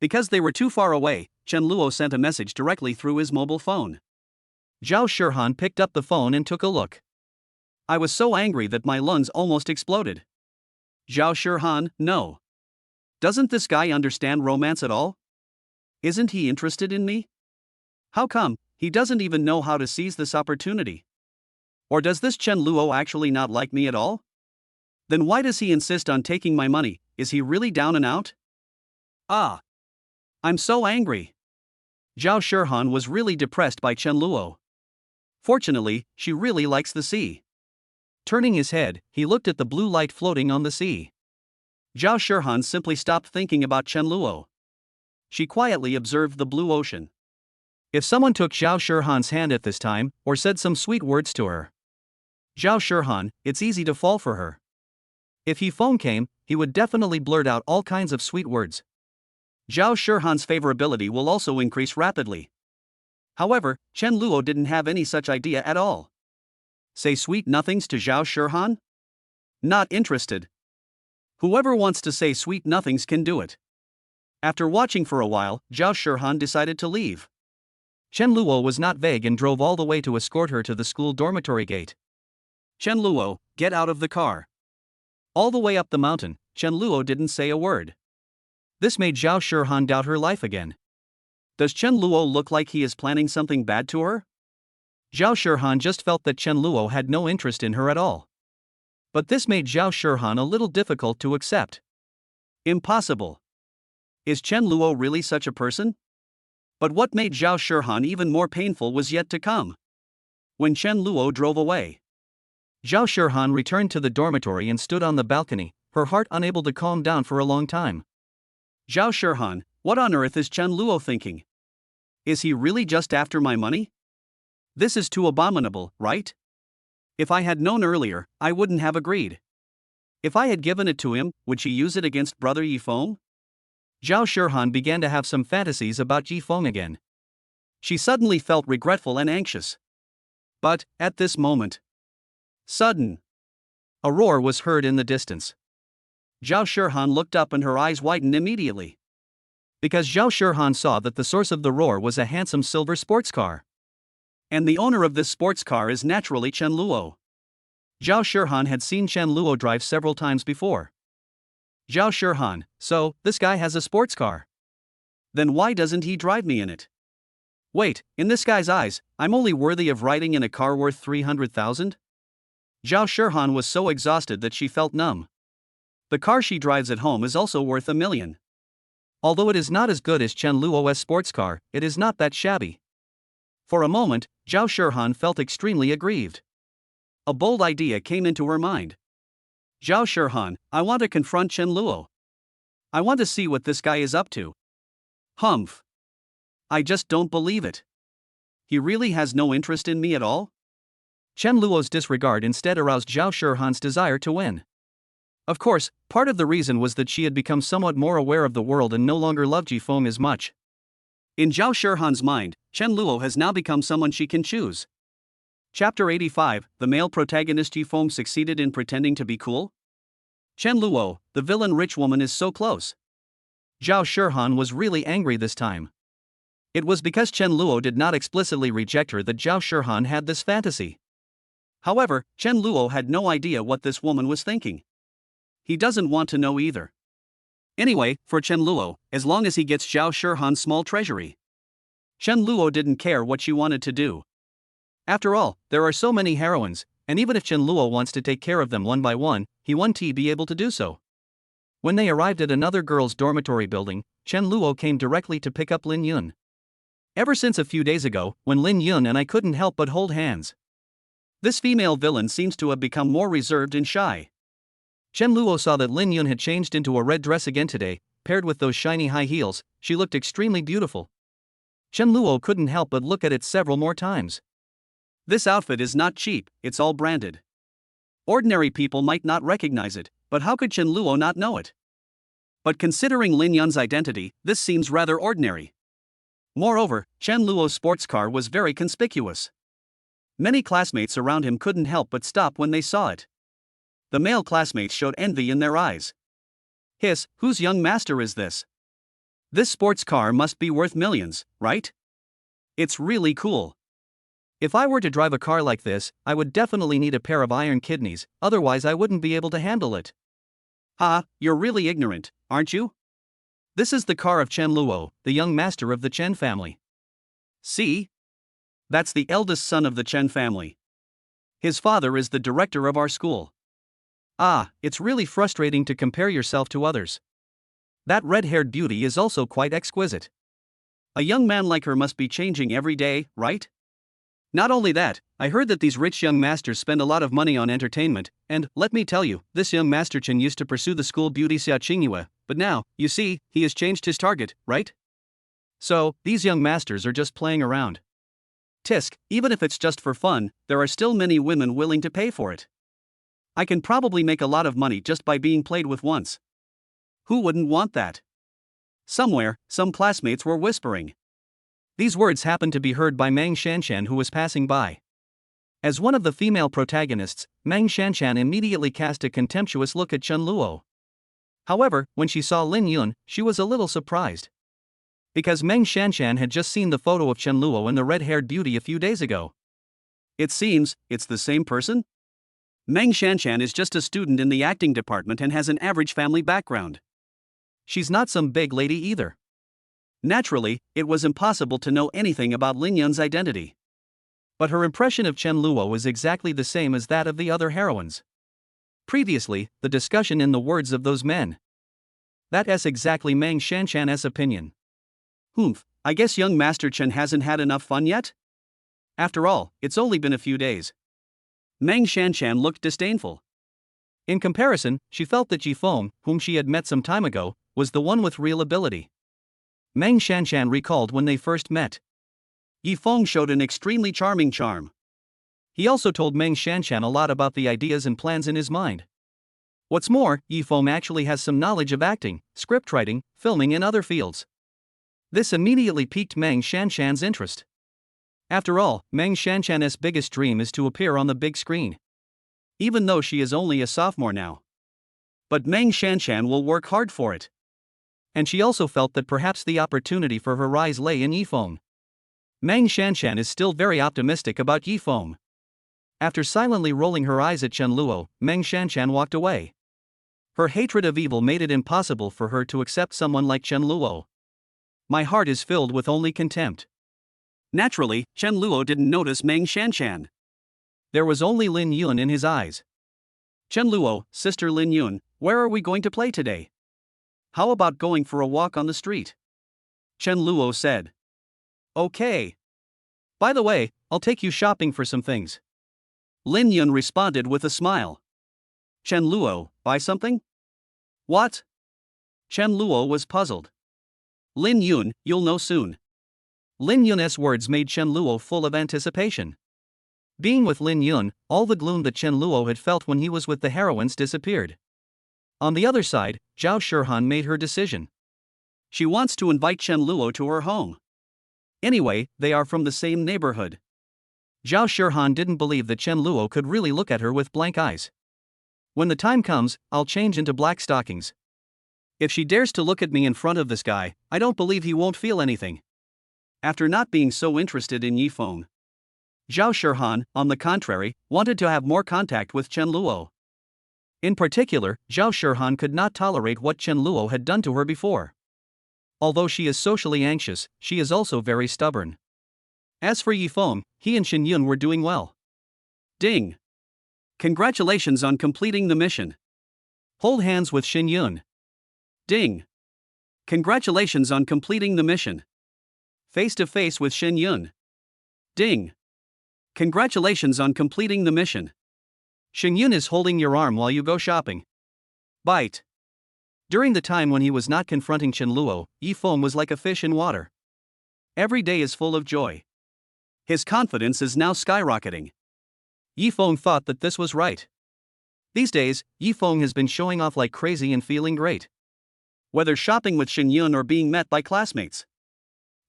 Because they were too far away, Chen Luo sent a message directly through his mobile phone. Zhao Shihan picked up the phone and took a look. I was so angry that my lungs almost exploded. Zhao Shihan, no. Doesn't this guy understand romance at all? Isn't he interested in me? How come he doesn't even know how to seize this opportunity? Or does this Chen Luo actually not like me at all? Then why does he insist on taking my money? Is he really down and out? Ah! I'm so angry. Zhao Shihan was really depressed by Chen Luo. Fortunately, she really likes the sea. Turning his head, he looked at the blue light floating on the sea. Zhao Shihan simply stopped thinking about Chen Luo. She quietly observed the blue ocean. If someone took Zhao Shihan's hand at this time, or said some sweet words to her, Zhao Shihan, it's easy to fall for her. If Yifeng came, he would definitely blurt out all kinds of sweet words. Zhao Shihan's favorability will also increase rapidly. However, Chen Luo didn't have any such idea at all. Say sweet nothings to Zhao Shihan? Not interested. Whoever wants to say sweet nothings can do it. After watching for a while, Zhao Shihan decided to leave. Chen Luo was not vague and drove all the way to escort her to the school dormitory gate. Chen Luo, get out of the car. All the way up the mountain, Chen Luo didn't say a word. This made Zhao Shihan doubt her life again. Does Chen Luo look like he is planning something bad to her? Zhao Shihan just felt that Chen Luo had no interest in her at all. But this made Zhao Shihan a little difficult to accept. Impossible. Is Chen Luo really such a person? But what made Zhao Shihan even more painful was yet to come. When Chen Luo drove away, Zhao Shihan returned to the dormitory and stood on the balcony, her heart unable to calm down for a long time. Zhao Shihan, what on earth is Chen Luo thinking? Is he really just after my money? This is too abominable, right? If I had known earlier, I wouldn't have agreed. If I had given it to him, would she use it against brother Yifeng? Zhao Shihan began to have some fantasies about Yifeng again. She suddenly felt regretful and anxious. But, at this moment, sudden, a roar was heard in the distance. Zhao Shihan looked up and her eyes widened immediately. Because Zhao Shihan saw that the source of the roar was a handsome silver sports car. And the owner of this sports car is naturally Chen Luo. Zhao Shihan had seen Chen Luo drive several times before. Zhao Shihan, so, this guy has a sports car. Then why doesn't he drive me in it? Wait, in this guy's eyes, I'm only worthy of riding in a car worth 300,000? Zhao Shihan was so exhausted that she felt numb. The car she drives at home is also worth $1 million. Although it is not as good as Chen Luo's sports car, it is not that shabby. For a moment, Zhao Shihan felt extremely aggrieved. A bold idea came into her mind. Zhao Shihan, I want to confront Chen Luo. I want to see what this guy is up to. Humph. I just don't believe it. He really has no interest in me at all? Chen Luo's disregard instead aroused Zhao Shihan's desire to win. Of course, part of the reason was that she had become somewhat more aware of the world and no longer loved Yifeng as much. In Zhao Shihan's mind, Chen Luo has now become someone she can choose. Chapter 85, the male protagonist Yifeng succeeded in pretending to be cool? Chen Luo, the villain rich woman, is so close. Zhao Shihan was really angry this time. It was because Chen Luo did not explicitly reject her that Zhao Shihan had this fantasy. However, Chen Luo had no idea what this woman was thinking. He doesn't want to know either. Anyway, for Chen Luo, as long as he gets Zhao Shihan's small treasury. Chen Luo didn't care what she wanted to do. After all, there are so many heroines, and even if Chen Luo wants to take care of them one by one, he won't be able to do so. When they arrived at another girls' dormitory building, Chen Luo came directly to pick up Lin Yun. Ever since a few days ago, when Lin Yun and I couldn't help but hold hands. This female villain seems to have become more reserved and shy. Chen Luo saw that Lin Yun had changed into a red dress again today, paired with those shiny high heels. She looked extremely beautiful. Chen Luo couldn't help but look at it several more times. This outfit is not cheap, it's all branded. Ordinary people might not recognize it, but how could Chen Luo not know it? But considering Lin Yun's identity, this seems rather ordinary. Moreover, Chen Luo's sports car was very conspicuous. Many classmates around him couldn't help but stop when they saw it. The male classmates showed envy in their eyes. Hiss, whose young master is this? This sports car must be worth millions, right? It's really cool. If I were to drive a car like this, I would definitely need a pair of iron kidneys, otherwise I wouldn't be able to handle it. Ha, you're really ignorant, aren't you? This is the car of Chen Luo, the young master of the Chen family. See? That's the eldest son of the Chen family. His father is the director of our school. Ah, it's really frustrating to compare yourself to others. That red-haired beauty is also quite exquisite. A young man like her must be changing every day, right? Not only that, I heard that these rich young masters spend a lot of money on entertainment, and, let me tell you, this young master Chen used to pursue the school beauty Xiaoingua, but now, you see, he has changed his target, right? So, these young masters are just playing around. Tisk, even if it's just for fun, there are still many women willing to pay for it. I can probably make a lot of money just by being played with once. Who wouldn't want that? Somewhere, some classmates were whispering. These words happened to be heard by Meng Shanshan, who was passing by. As one of the female protagonists, Meng Shanshan immediately cast a contemptuous look at Chen Luo. However, when she saw Lin Yun, she was a little surprised. Because Meng Shanshan had just seen the photo of Chen Luo and the red-haired beauty a few days ago. It seems, it's the same person? Meng Shanshan is just a student in the acting department and has an average family background. She's not some big lady either. Naturally, it was impossible to know anything about Lin Yun's identity. But her impression of Chen Luo was exactly the same as that of the other heroines. Previously, the discussion in the words of those men. That's exactly Meng Shanshan's opinion. Humph, I guess young Master Chen hasn't had enough fun yet? After all, it's only been a few days. Meng Shanshan looked disdainful. In comparison, she felt that Yifeng, whom she had met some time ago, was the one with real ability. Meng Shanshan recalled when they first met. Yifeng showed an extremely charming charm. He also told Meng Shanshan a lot about the ideas and plans in his mind. What's more, Yifeng actually has some knowledge of acting, scriptwriting, filming and other fields. This immediately piqued Meng Shanshan's interest. After all, Meng Shanshan's biggest dream is to appear on the big screen. Even though she is only a sophomore now. But Meng Shanshan will work hard for it. And she also felt that perhaps the opportunity for her rise lay in Yifeng. Meng Shanshan is still very optimistic about Yifeng. After silently rolling her eyes at Chen Luo, Meng Shanchan walked away. Her hatred of evil made it impossible for her to accept someone like Chen Luo. My heart is filled with only contempt. Naturally, Chen Luo didn't notice Meng Shanchan. There was only Lin Yun in his eyes. Chen Luo, Sister Lin Yun, where are we going to play today? How about going for a walk on the street? Chen Luo said. Okay. By the way, I'll take you shopping for some things. Lin Yun responded with a smile. Chen Luo, buy something? What? Chen Luo was puzzled. Lin Yun, you'll know soon. Lin Yun's words made Chen Luo full of anticipation. Being with Lin Yun, all the gloom that Chen Luo had felt when he was with the heroines disappeared. On the other side, Zhao Shihan made her decision. She wants to invite Chen Luo to her home. Anyway, they are from the same neighborhood. Zhao Shihan didn't believe that Chen Luo could really look at her with blank eyes. When the time comes, I'll change into black stockings. If she dares to look at me in front of this guy, I don't believe he won't feel anything. After not being so interested in Yifeng, Zhao Shihan, on the contrary, wanted to have more contact with Chen Luo. In particular, Zhao Shihan could not tolerate what Chen Luo had done to her before. Although she is socially anxious, she is also very stubborn. As for Yifeng, he and Xin Yun were doing well. Ding! Congratulations on completing the mission. Hold hands with Xin Yun. Ding! Congratulations on completing the mission. Face to face with Xin Yun. Ding! Congratulations on completing the mission. Xin Yun is holding your arm while you go shopping. Bite. During the time when he was not confronting Chen Luo, Yifeng was like a fish in water. Every day is full of joy. His confidence is now skyrocketing. Yifeng thought that this was right. These days, Yifeng has been showing off like crazy and feeling great. Whether shopping with Xin Yun or being met by classmates,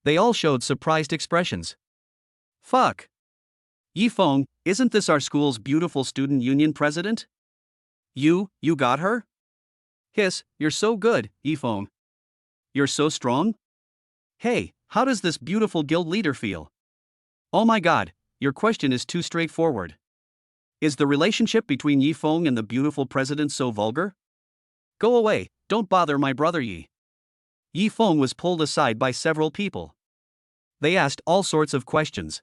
they all showed surprised expressions. Fuck. Yifeng, isn't this our school's beautiful student union president? You got her? Hiss, you're so good, Yifeng. You're so strong? Hey, how does this beautiful guild leader feel? Oh my god, your question is too straightforward. Is the relationship between Yifeng and the beautiful president so vulgar? Go away, don't bother my brother Yi. Yifeng was pulled aside by several people. They asked all sorts of questions.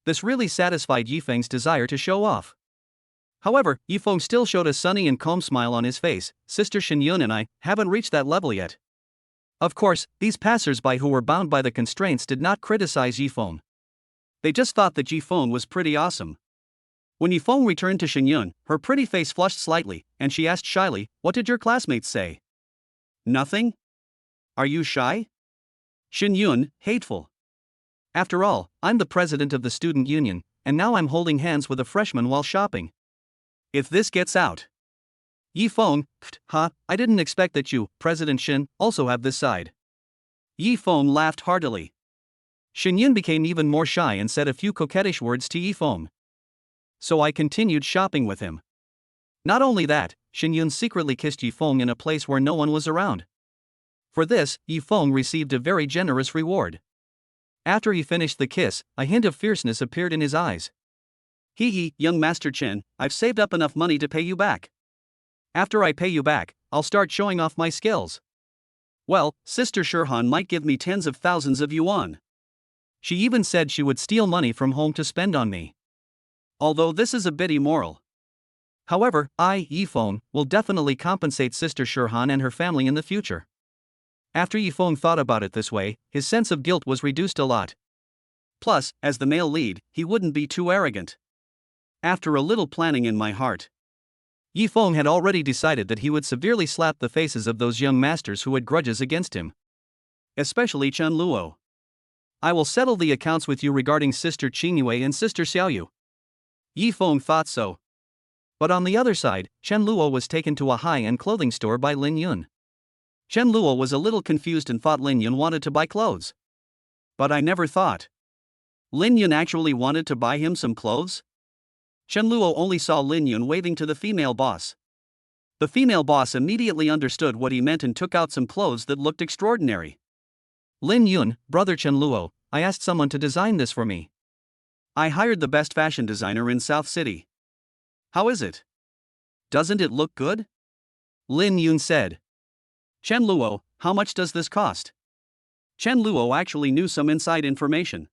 This really satisfied Yifeng's desire to show off. However, Yifeng still showed a sunny and calm smile on his face. Sister Xin Yun and I haven't reached that level yet. Of course, these passers-by who were bound by the constraints did not criticize Yifeng. They just thought that Yifeng was pretty awesome. When Yifeng returned to Xin Yun, her pretty face flushed slightly, and she asked shyly, "What did your classmates say?" Nothing? Are you shy? Xin Yun, hateful. After all, I'm the president of the student union, and now I'm holding hands with a freshman while shopping. If this gets out. Yifeng, I didn't expect that you, President Xin, also have this side. Yifeng laughed heartily. Xin Yun became even more shy and said a few coquettish words to Yifeng. So I continued shopping with him. Not only that, Xin Yun secretly kissed Yifeng in a place where no one was around. For this, Yifeng received a very generous reward. After he finished the kiss, a hint of fierceness appeared in his eyes. Hee, young Master Chen, I've saved up enough money to pay you back. After I pay you back, I'll start showing off my skills. Well, Sister Shihan might give me tens of thousands of yuan. She even said she would steal money from home to spend on me. Although this is a bit immoral. However, I, Yifeng, will definitely compensate Sister Shihan and her family in the future. After Yifeng thought about it this way, his sense of guilt was reduced a lot. Plus, as the male lead, he wouldn't be too arrogant. After a little planning in my heart, Yifeng had already decided that he would severely slap the faces of those young masters who had grudges against him. Especially Chen Luo. I will settle the accounts with you regarding Sister Qingyue and Sister Xiaoyu. Yifeng thought so. But on the other side, Chen Luo was taken to a high-end clothing store by Lin Yun. Chen Luo was a little confused and thought Lin Yun wanted to buy clothes. But I never thought Lin Yun actually wanted to buy him some clothes? Chen Luo only saw Lin Yun waving to the female boss. The female boss immediately understood what he meant and took out some clothes that looked extraordinary. Lin Yun, brother Chen Luo, I asked someone to design this for me. I hired the best fashion designer in South City. How is it? Doesn't it look good? Lin Yun said. Chen Luo, how much does this cost? Chen Luo actually knew some inside information.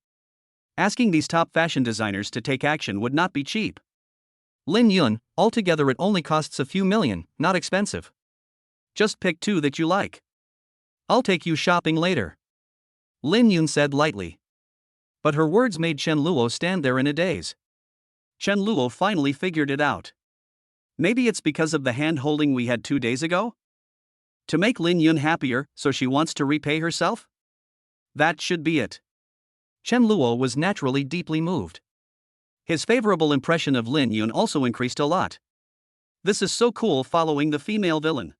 Asking these top fashion designers to take action would not be cheap. Lin Yun, altogether it only costs a few million, not expensive. Just pick two that you like. I'll take you shopping later. Lin Yun said lightly. But her words made Chen Luo stand there in a daze. Chen Luo finally figured it out. Maybe it's because of the hand-holding we had 2 days ago? To make Lin Yun happier, so she wants to repay herself? That should be it. Chen Luo was naturally deeply moved. His favorable impression of Lin Yun also increased a lot. This is so cool following the female villain.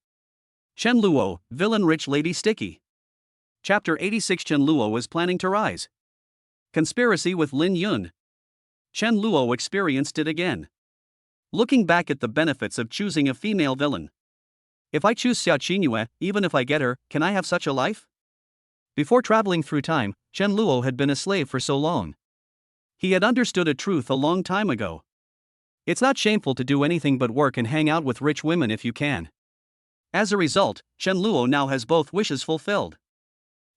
Chen Luo, villain rich lady sticky. Chapter 86. Chen Luo was planning to rise. Conspiracy with Lin Yun. Chen Luo experienced it again. Looking back at the benefits of choosing a female villain. If I choose Xiaoingua, even if I get her, can I have such a life? Before traveling through time, Chen Luo had been a slave for so long. He had understood a truth a long time ago. It's not shameful to do anything but work and hang out with rich women if you can. As a result, Chen Luo now has both wishes fulfilled.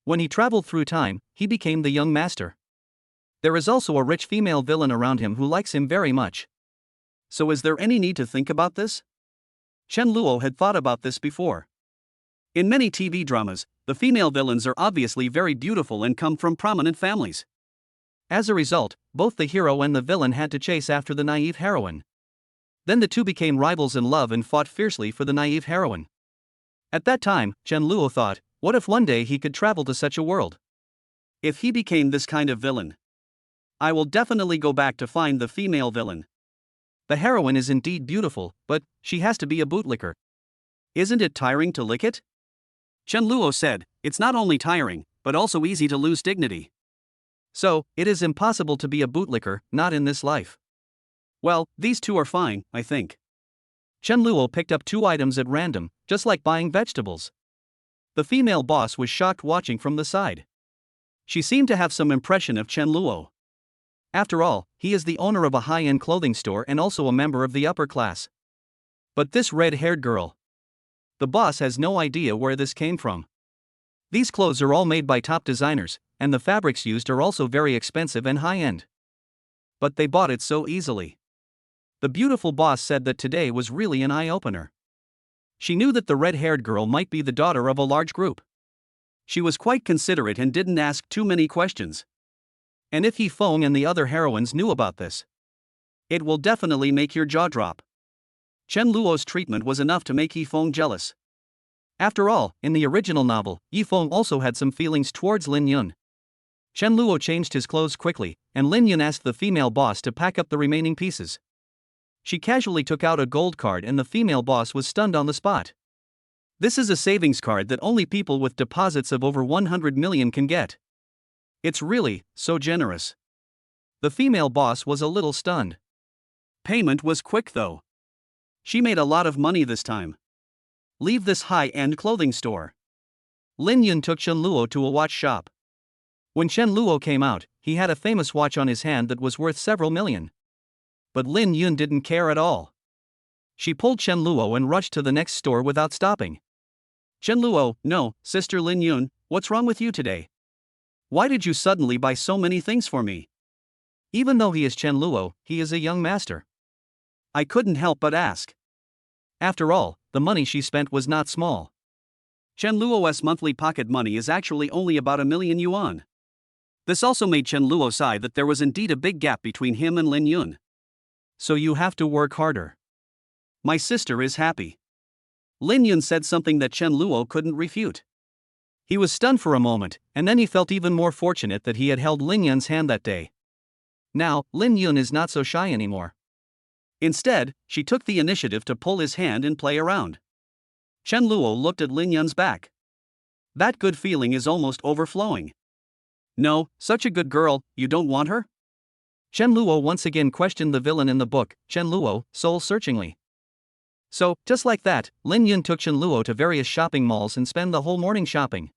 When he traveled through time, he became the young master. There is also a rich female villain around him who likes him very much. So is there any need to think about this? Chen Luo had thought about this before. In many TV dramas, the female villains are obviously very beautiful and come from prominent families. As a result, both the hero and the villain had to chase after the naive heroine. Then the two became rivals in love and fought fiercely for the naive heroine. At that time, Chen Luo thought, what if one day he could travel to such a world? If he became this kind of villain, I will definitely go back to find the female villain. The heroine is indeed beautiful, but she has to be a bootlicker. Isn't it tiring to lick it? Chen Luo said, it's not only tiring, but also easy to lose dignity. So, it is impossible to be a bootlicker, not in this life. Well, these two are fine, I think. Chen Luo picked up 2 items at random, just like buying vegetables. The female boss was shocked watching from the side. She seemed to have some impression of Chen Luo. After all, he is the owner of a high-end clothing store and also a member of the upper class. But this red-haired girl. The boss has no idea where this came from. These clothes are all made by top designers, and the fabrics used are also very expensive and high-end. But they bought it so easily. The beautiful boss said that today was really an eye-opener. She knew that the red-haired girl might be the daughter of a large group. She was quite considerate and didn't ask too many questions. And if Yifeng and the other heroines knew about this, it will definitely make your jaw drop. Chen Luo's treatment was enough to make Yifeng jealous. After all, in the original novel, Yifeng also had some feelings towards Lin Yun. Chen Luo changed his clothes quickly, and Lin Yun asked the female boss to pack up the remaining pieces. She casually took out a gold card and the female boss was stunned on the spot. This is a savings card that only people with deposits of over 100 million can get. It's really so generous. The female boss was a little stunned. Payment was quick though. She made a lot of money this time. Leave this high-end clothing store. Lin Yun took Chen Luo to a watch shop. When Chen Luo came out, he had a famous watch on his hand that was worth several million. But Lin Yun didn't care at all. She pulled Chen Luo and rushed to the next store without stopping. Chen Luo, no, Sister Lin Yun, what's wrong with you today? Why did you suddenly buy so many things for me? Even though he is Chen Luo, he is a young master. I couldn't help but ask. After all, the money she spent was not small. Chen Luo's monthly pocket money is actually only about 1 million yuan. This also made Chen Luo sigh that there was indeed a big gap between him and Lin Yun. So you have to work harder. My sister is happy. Lin Yun said something that Chen Luo couldn't refute. He was stunned for a moment, and then he felt even more fortunate that he had held Lin Yun's hand that day. Now, Lin Yun is not so shy anymore. Instead, she took the initiative to pull his hand and play around. Chen Luo looked at Lin Yun's back. That good feeling is almost overflowing. No, such a good girl, you don't want her? Chen Luo once again questioned the villain in the book, Chen Luo, soul-searchingly. So, just like that, Lin Yun took Chen Luo to various shopping malls and spent the whole morning shopping.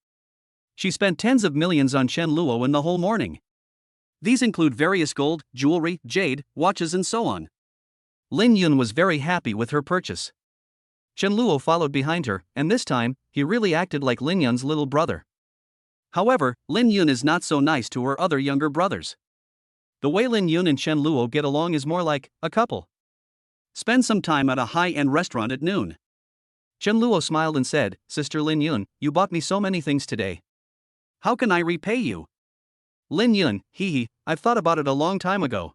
She spent tens of millions on Chen Luo in the whole morning. These include various gold, jewelry, jade, watches and so on. Lin Yun was very happy with her purchase. Chen Luo followed behind her, and this time, he really acted like Lin Yun's little brother. However, Lin Yun is not so nice to her other younger brothers. The way Lin Yun and Chen Luo get along is more like a couple. Spend some time at a high-end restaurant at noon. Chen Luo smiled and said, "Sister Lin Yun, you bought me so many things today. How can I repay you?" Lin Yun, hee, I've thought about it a long time ago.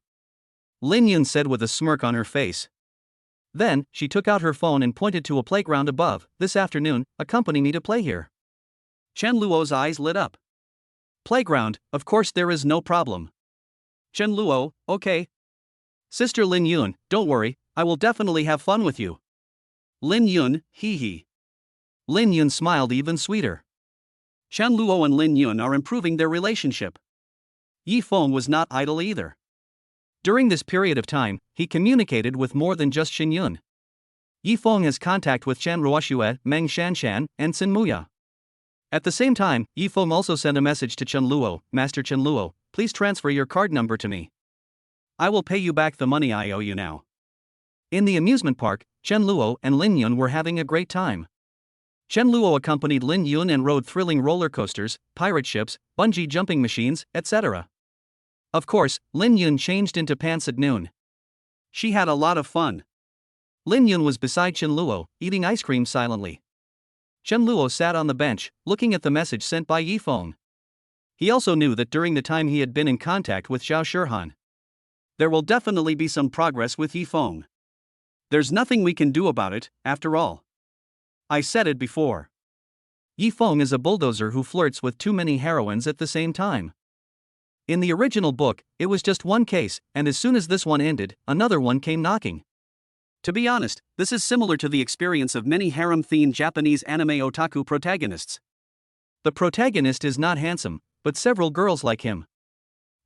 Lin Yun said with a smirk on her face. Then, she took out her phone and pointed to a playground above. "This afternoon, accompany me to play here." Chen Luo's eyes lit up. Playground, of course there is no problem. Chen Luo, okay. Sister Lin Yun, don't worry, I will definitely have fun with you. Lin Yun, hee. Lin Yun smiled even sweeter. Chen Luo and Lin Yun are improving their relationship. Yi Feng was not idle either. During this period of time, he communicated with more than just Xin Yun. Yi Feng has contact with Chen Ruoxue, Meng Shanshan, and Xin Muya. At the same time, Yi Feng also sent a message to Chen Luo, "Master Chen Luo, please transfer your card number to me. I will pay you back the money I owe you now." In the amusement park, Chen Luo and Lin Yun were having a great time. Chen Luo accompanied Lin Yun and rode thrilling roller coasters, pirate ships, bungee jumping machines, etc. Of course, Lin Yun changed into pants at noon. She had a lot of fun. Lin Yun was beside Chen Luo, eating ice cream silently. Chen Luo sat on the bench, looking at the message sent by Yi Feng. He also knew that during the time he had been in contact with Xiao Shihan, there will definitely be some progress with Yi Feng. There's nothing we can do about it, after all. I said it before. Yi Feng is a bulldozer who flirts with too many heroines at the same time. In the original book, it was just one case, and as soon as this one ended, another one came knocking. To be honest, this is similar to the experience of many harem-themed Japanese anime otaku protagonists. The protagonist is not handsome, but several girls like him.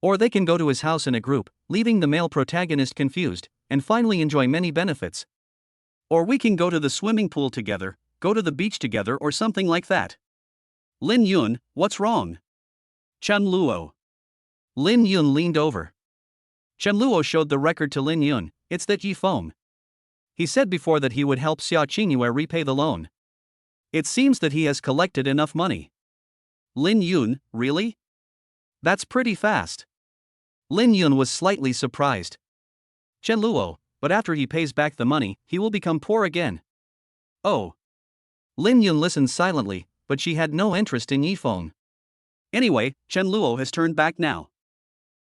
Or they can go to his house in a group, leaving the male protagonist confused, and finally enjoy many benefits. Or we can go to the swimming pool together, go to the beach together or something like that. Lin Yun, what's wrong? Chen Luo. Lin Yun leaned over. Chen Luo showed the record to Lin Yun. "It's that Yi Feng. He said before that he would help Xiaoingua repay the loan. It seems that he has collected enough money." Lin Yun, really? That's pretty fast. Lin Yun was slightly surprised. Chen Luo, but after he pays back the money, he will become poor again. Oh. Lin Yun listened silently, but she had no interest in Yi Feng. Anyway, Chen Luo has turned back now.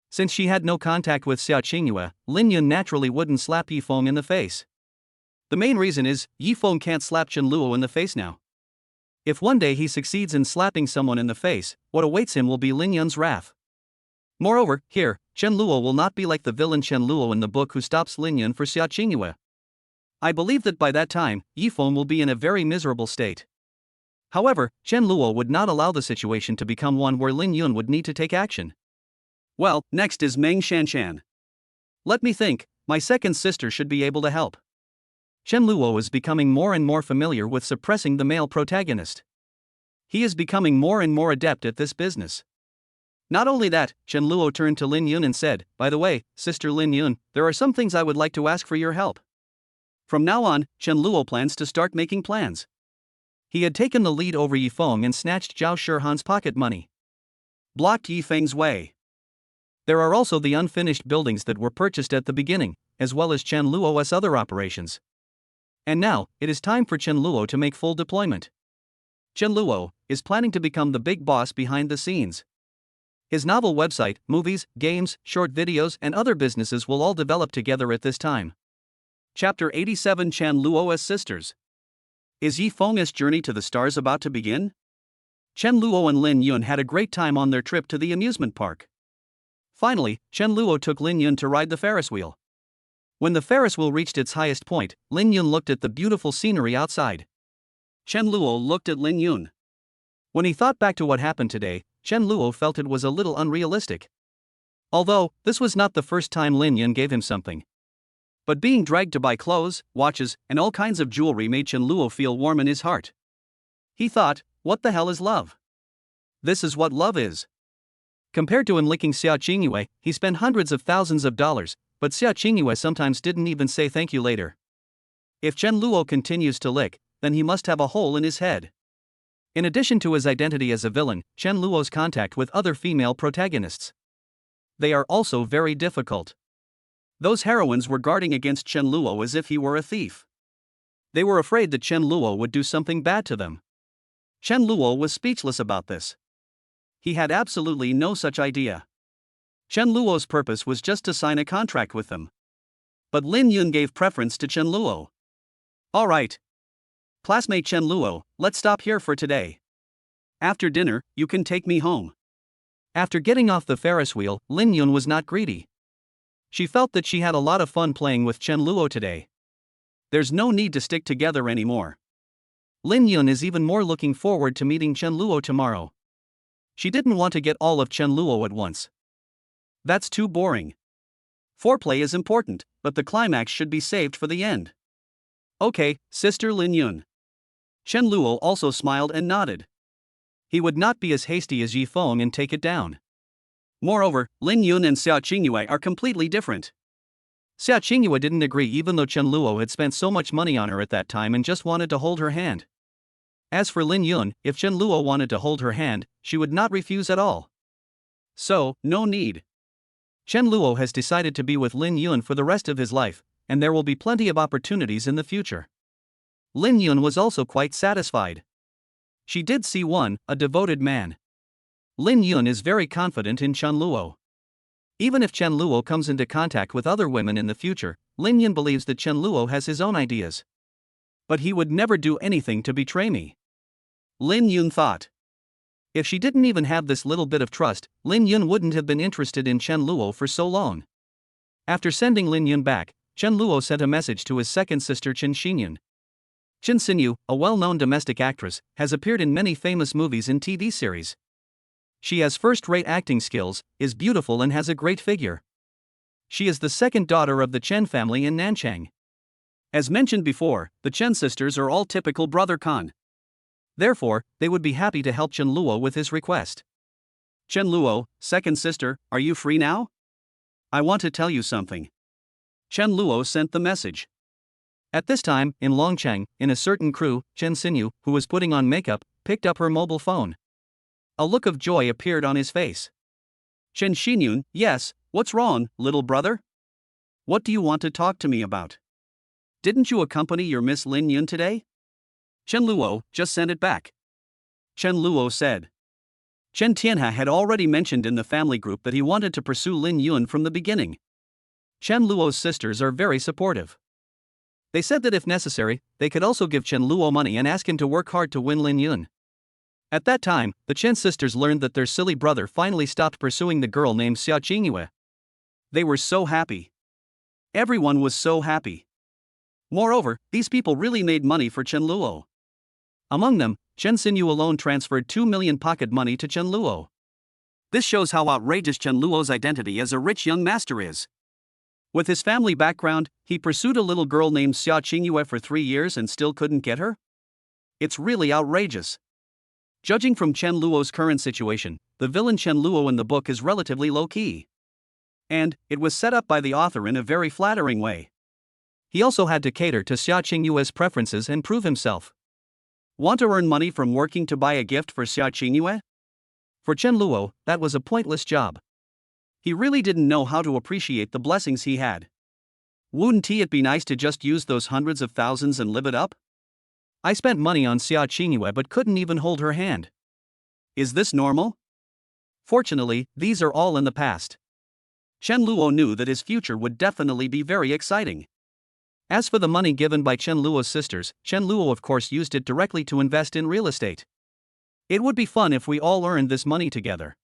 Since she had no contact with Xiaoingua, Lin Yun naturally wouldn't slap Yi Feng in the face. The main reason is, Yi Feng can't slap Chen Luo in the face now. If one day he succeeds in slapping someone in the face, what awaits him will be Lin Yun's wrath. Moreover, here, Chen Luo will not be like the villain Chen Luo in the book who stops Lin Yun for Xiaoingua. I believe that by that time, Yi Feng will be in a very miserable state. However, Chen Luo would not allow the situation to become one where Lin Yun would need to take action. Well, next is Meng Shanshan. Let me think, my second sister should be able to help. Chen Luo is becoming more and more familiar with suppressing the male protagonist. He is becoming more and more adept at this business. Not only that, Chen Luo turned to Lin Yun and said, "By the way, Sister Lin Yun, there are some things I would like to ask for your help." From now on, Chen Luo plans to start making plans. He had taken the lead over Yi Feng and snatched Zhao Shihan's pocket money. Blocked Yi Feng's way. There are also the unfinished buildings that were purchased at the beginning, as well as Chen Luo's other operations. And now, it is time for Chen Luo to make full deployment. Chen Luo is planning to become the big boss behind the scenes. His novel website, movies, games, short videos, and other businesses will all develop together at this time. Chapter 87 Chen Luo's Sisters. Is Yi Feng's journey to the stars about to begin? Chen Luo and Lin Yun had a great time on their trip to the amusement park. Finally, Chen Luo took Lin Yun to ride the Ferris wheel. When the Ferris wheel reached its highest point, Lin Yun looked at the beautiful scenery outside. Chen Luo looked at Lin Yun. When he thought back to what happened today, Chen Luo felt it was a little unrealistic. Although, this was not the first time Lin Yun gave him something. But being dragged to buy clothes, watches, and all kinds of jewelry made Chen Luo feel warm in his heart. He thought, what the hell is love? This is what love is. Compared to him licking Xiaoingua, he spent hundreds of thousands of dollars, but Xiaoingua sometimes didn't even say thank you later. If Chen Luo continues to lick, then he must have a hole in his head. In addition to his identity as a villain, Chen Luo's contact with other female protagonists. They are also very difficult. Those heroines were guarding against Chen Luo as if he were a thief. They were afraid that Chen Luo would do something bad to them. Chen Luo was speechless about this. He had absolutely no such idea. Chen Luo's purpose was just to sign a contract with them. But Lin Yun gave preference to Chen Luo. Alright. Classmate Chen Luo, let's stop here for today. After dinner, you can take me home. After getting off the Ferris wheel, Lin Yun was not greedy. She felt that she had a lot of fun playing with Chen Luo today. There's no need to stick together anymore. Lin Yun is even more looking forward to meeting Chen Luo tomorrow. She didn't want to get all of Chen Luo at once. That's too boring. Foreplay is important, but the climax should be saved for the end. Okay, Sister Lin Yun. Chen Luo also smiled and nodded. He would not be as hasty as Yi Feng and take it down. Moreover, Lin Yun and Xiaoingua are completely different. Xiaoingua didn't agree even though Chen Luo had spent so much money on her at that time and just wanted to hold her hand. As for Lin Yun, if Chen Luo wanted to hold her hand, she would not refuse at all. So, no need. Chen Luo has decided to be with Lin Yun for the rest of his life, and there will be plenty of opportunities in the future. Lin Yun was also quite satisfied. She did see a devoted man. Lin Yun is very confident in Chen Luo. Even if Chen Luo comes into contact with other women in the future, Lin Yun believes that Chen Luo has his own ideas. But he would never do anything to betray me. Lin Yun thought. If she didn't even have this little bit of trust, Lin Yun wouldn't have been interested in Chen Luo for so long. After sending Lin Yun back, Chen Luo sent a message to his second sister Chen Xinyun. Chen Xinyu, a well-known domestic actress, has appeared in many famous movies and TV series. She has first-rate acting skills, is beautiful and has a great figure. She is the second daughter of the Chen family in Nanchang. As mentioned before, the Chen sisters are all typical brother Khan. Therefore, they would be happy to help Chen Luo with his request. Chen Luo, second sister, are you free now? I want to tell you something. Chen Luo sent the message. At this time, in Longcheng, in a certain crew, Chen Xinyu, who was putting on makeup, picked up her mobile phone. A look of joy appeared on his face. Chen Xinyun, yes, what's wrong, little brother? What do you want to talk to me about? Didn't you accompany your Miss Lin Yun today? Chen Luo just sent it back. Chen Luo said. Chen Tianhe had already mentioned in the family group that he wanted to pursue Lin Yun from the beginning. Chen Luo's sisters are very supportive. They said that if necessary, they could also give Chen Luo money and ask him to work hard to win Lin Yun. At that time, the Chen sisters learned that their silly brother finally stopped pursuing the girl named Xiaoingua. They were so happy. Everyone was so happy. Moreover, these people really made money for Chen Luo. Among them, Chen Xinyu alone transferred 2 million pocket money to Chen Luo. This shows how outrageous Chen Luo's identity as a rich young master is. With his family background, he pursued a little girl named Xiaoingua for 3 years and still couldn't get her? It's really outrageous. Judging from Chen Luo's current situation, the villain Chen Luo in the book is relatively low-key. And, it was set up by the author in a very flattering way. He also had to cater to Xiaoinghua's preferences and prove himself. Want to earn money from working to buy a gift for Xiaoingua? For Chen Luo, that was a pointless job. He really didn't know how to appreciate the blessings he had. Wouldn't it be nice to just use those hundreds of thousands and live it up? I spent money on Xiaoingua but couldn't even hold her hand. Is this normal? Fortunately, these are all in the past. Chen Luo knew that his future would definitely be very exciting. As for the money given by Chen Luo's sisters, Chen Luo of course used it directly to invest in real estate. It would be fun if we all earned this money together.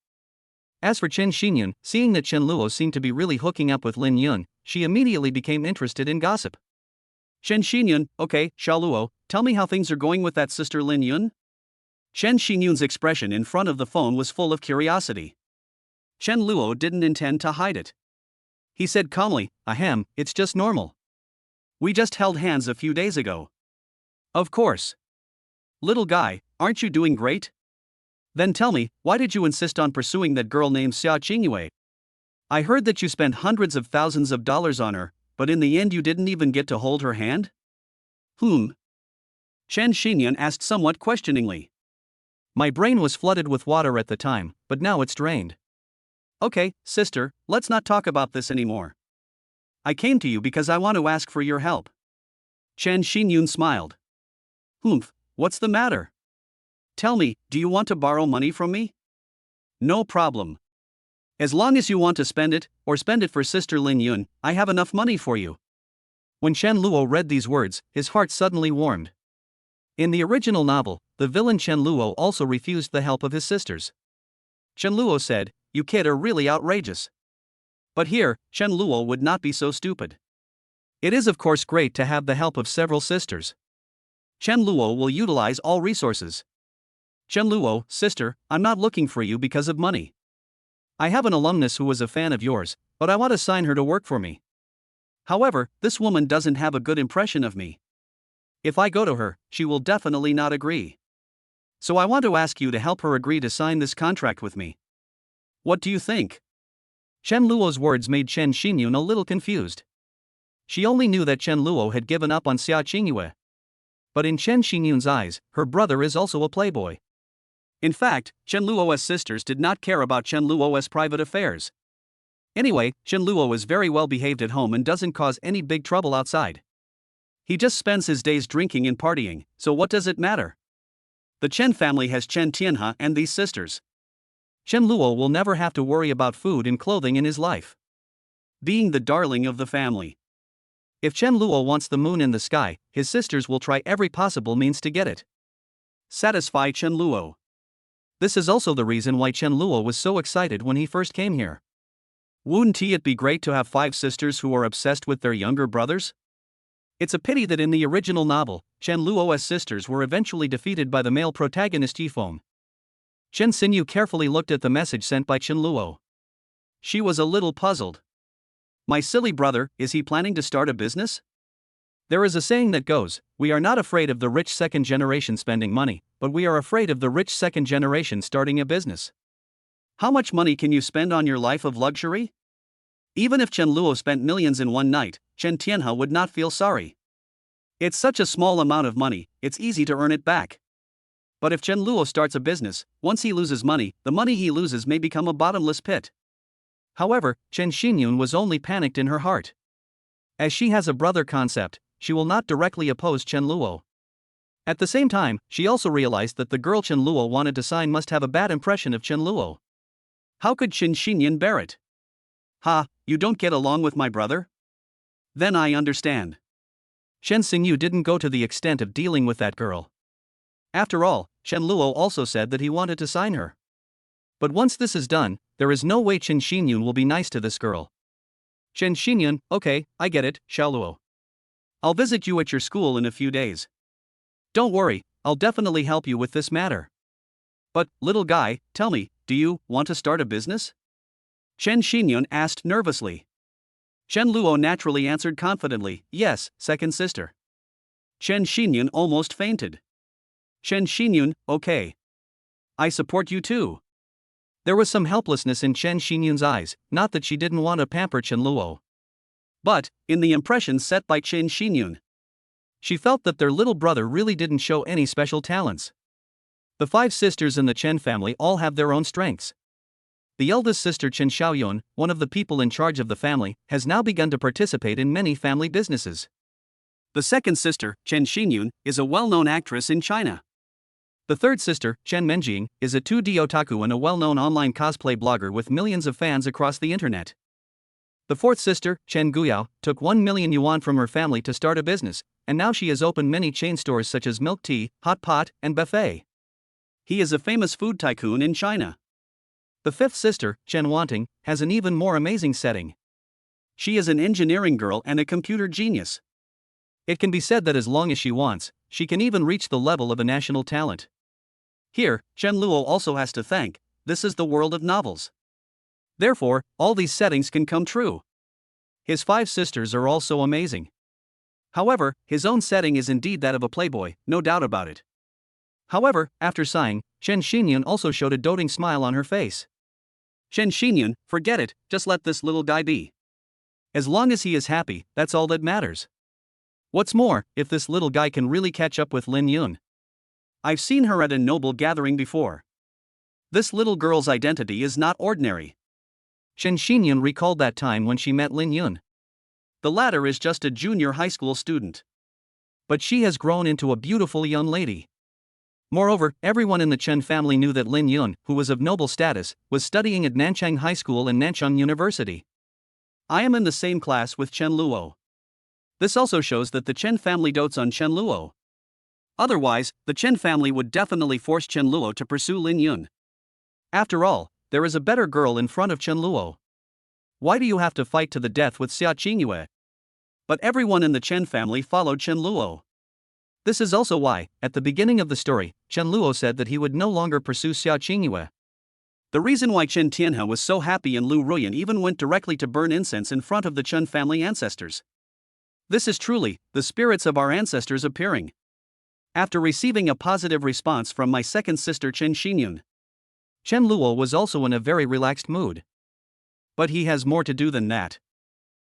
As for Chen Xinyun, seeing that Chen Luo seemed to be really hooking up with Lin Yun, she immediately became interested in gossip. Chen Xinyun, okay, Xiao Luo, tell me how things are going with that sister Lin Yun? Chen Xinyun's expression in front of the phone was full of curiosity. Chen Luo didn't intend to hide it. He said calmly, ahem, it's just normal. We just held hands a few days ago. Of course. Little guy, aren't you doing great? Then tell me, why did you insist on pursuing that girl named Xiaoingua? I heard that you spent hundreds of thousands of dollars on her, but in the end you didn't even get to hold her hand? Chen Xinyan asked somewhat questioningly. My brain was flooded with water at the time, but now it's drained. Okay, sister, let's not talk about this anymore. I came to you because I want to ask for your help. Chen Xinyan smiled. What's the matter? Tell me, do you want to borrow money from me? No problem. As long as you want to spend it, or spend it for Sister Lin Yun, I have enough money for you. When Chen Luo read these words, his heart suddenly warmed. In the original novel, the villain Chen Luo also refused the help of his sisters. Chen Luo said, "You kid are really outrageous." But here, Chen Luo would not be so stupid. It is of course great to have the help of several sisters. Chen Luo will utilize all resources. Chen Luo, sister, I'm not looking for you because of money. I have an alumnus who was a fan of yours, but I want to sign her to work for me. However, this woman doesn't have a good impression of me. If I go to her, she will definitely not agree. So I want to ask you to help her agree to sign this contract with me. What do you think? Chen Luo's words made Chen Xinyan a little confused. She only knew that Chen Luo had given up on Xiaoingua. But in Chen Xinyan's eyes, her brother is also a playboy. In fact, Chen Luo's sisters did not care about Chen Luo's private affairs. Anyway, Chen Luo is very well behaved at home and doesn't cause any big trouble outside. He just spends his days drinking and partying, so what does it matter? The Chen family has Chen Tianhe and these sisters. Chen Luo will never have to worry about food and clothing in his life. Being the darling of the family. If Chen Luo wants the moon in the sky, his sisters will try every possible means to get it. Satisfy Chen Luo. This is also the reason why Chen Luo was so excited when he first came here. Wouldn't it be great to have 5 sisters who are obsessed with their younger brothers? It's a pity that in the original novel, Chen Luo's sisters were eventually defeated by the male protagonist Yifeng. Chen Xinyu carefully looked at the message sent by Chen Luo. She was a little puzzled. My silly brother, is he planning to start a business? There is a saying that goes, we are not afraid of the rich second generation spending money, but we are afraid of the rich second generation starting a business. How much money can you spend on your life of luxury? Even if Chen Luo spent millions in one night, Chen Tianhe would not feel sorry. It's such a small amount of money, it's easy to earn it back. But if Chen Luo starts a business, once he loses money, the money he loses may become a bottomless pit. However, Chen Xinyan was only panicked in her heart. As she has a brother concept, she will not directly oppose Chen Luo. At the same time, she also realized that the girl Chen Luo wanted to sign must have a bad impression of Chen Luo. How could Chen Xinyan bear it? You don't get along with my brother? Then I understand. Chen Xinyu didn't go to the extent of dealing with that girl. After all, Chen Luo also said that he wanted to sign her. But once this is done, there is no way Chen Xinyan will be nice to this girl. Chen Xinyan, okay, I get it, Xiao Luo. I'll visit you at your school in a few days. Don't worry, I'll definitely help you with this matter. But, little guy, tell me, do you want to start a business? Chen Xinyan asked nervously. Chen Luo naturally answered confidently, yes, second sister. Chen Xinyan almost fainted. Chen Xinyan, okay. I support you too. There was some helplessness in Chen Xinyan's eyes, not that she didn't want to pamper Chen Luo. But, in the impression set by Chen Xinyan, she felt that their little brother really didn't show any special talents. The 5 sisters in the Chen family all have their own strengths. The eldest sister Chen Xiaoyun, one of the people in charge of the family, has now begun to participate in many family businesses. The second sister, Chen Xinyan, is a well-known actress in China. The third sister, Chen Menjing, is a 2D otaku and a well-known online cosplay blogger with millions of fans across the internet. The fourth sister, Chen Guyao, took 1 million yuan from her family to start a business, and now she has opened many chain stores such as Milk Tea, Hot Pot, and Buffet. He is a famous food tycoon in China. The fifth sister, Chen Wanting, has an even more amazing setting. She is an engineering girl and a computer genius. It can be said that as long as she wants, she can even reach the level of a national talent. Here, Chen Luo also has to thank, this is the world of novels. Therefore, all these settings can come true. His 5 sisters are also amazing. However, his own setting is indeed that of a playboy, no doubt about it. However, after sighing, Chen Xinyun also showed a doting smile on her face. Chen Xinyun, forget it, just let this little guy be. As long as he is happy, that's all that matters. What's more, if this little guy can really catch up with Lin Yun. I've seen her at a noble gathering before. This little girl's identity is not ordinary. Chen Xinyun recalled that time when she met Lin Yun. The latter is just a junior high school student. But she has grown into a beautiful young lady. Moreover, everyone in the Chen family knew that Lin Yun, who was of noble status, was studying at Nanchang High School and Nanchang University. I am in the same class with Chen Luo. This also shows that the Chen family dotes on Chen Luo. Otherwise, the Chen family would definitely force Chen Luo to pursue Lin Yun. After all, there is a better girl in front of Chen Luo. Why do you have to fight to the death with Xiaoingua? But everyone in the Chen family followed Chen Luo. This is also why, at the beginning of the story, Chen Luo said that he would no longer pursue Xiaoingua. The reason why Chen Tianhe was so happy and Lu Ruyan even went directly to burn incense in front of the Chen family ancestors. This is truly the spirits of our ancestors appearing. After receiving a positive response from my second sister Chen Xinyun, Chen Luo was also in a very relaxed mood. But he has more to do than that.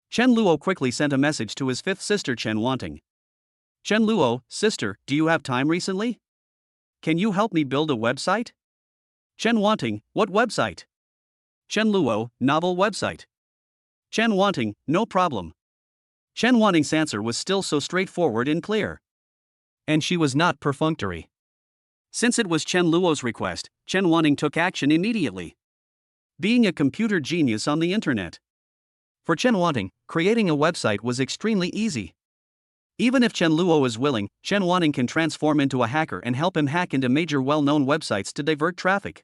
Chen Luo quickly sent a message to his fifth sister Chen Wanting. Chen Luo, sister, do you have time recently? Can you help me build a website? Chen Wanting, what website? Chen Luo, novel website. Chen Wanting, no problem. Chen Wanting's answer was still so straightforward and clear. And she was not perfunctory. Since it was Chen Luo's request, Chen Wanting took action immediately. Being a computer genius on the internet. For Chen Wanting, creating a website was extremely easy. Even if Chen Luo is willing, Chen Wanting can transform into a hacker and help him hack into major well-known websites to divert traffic.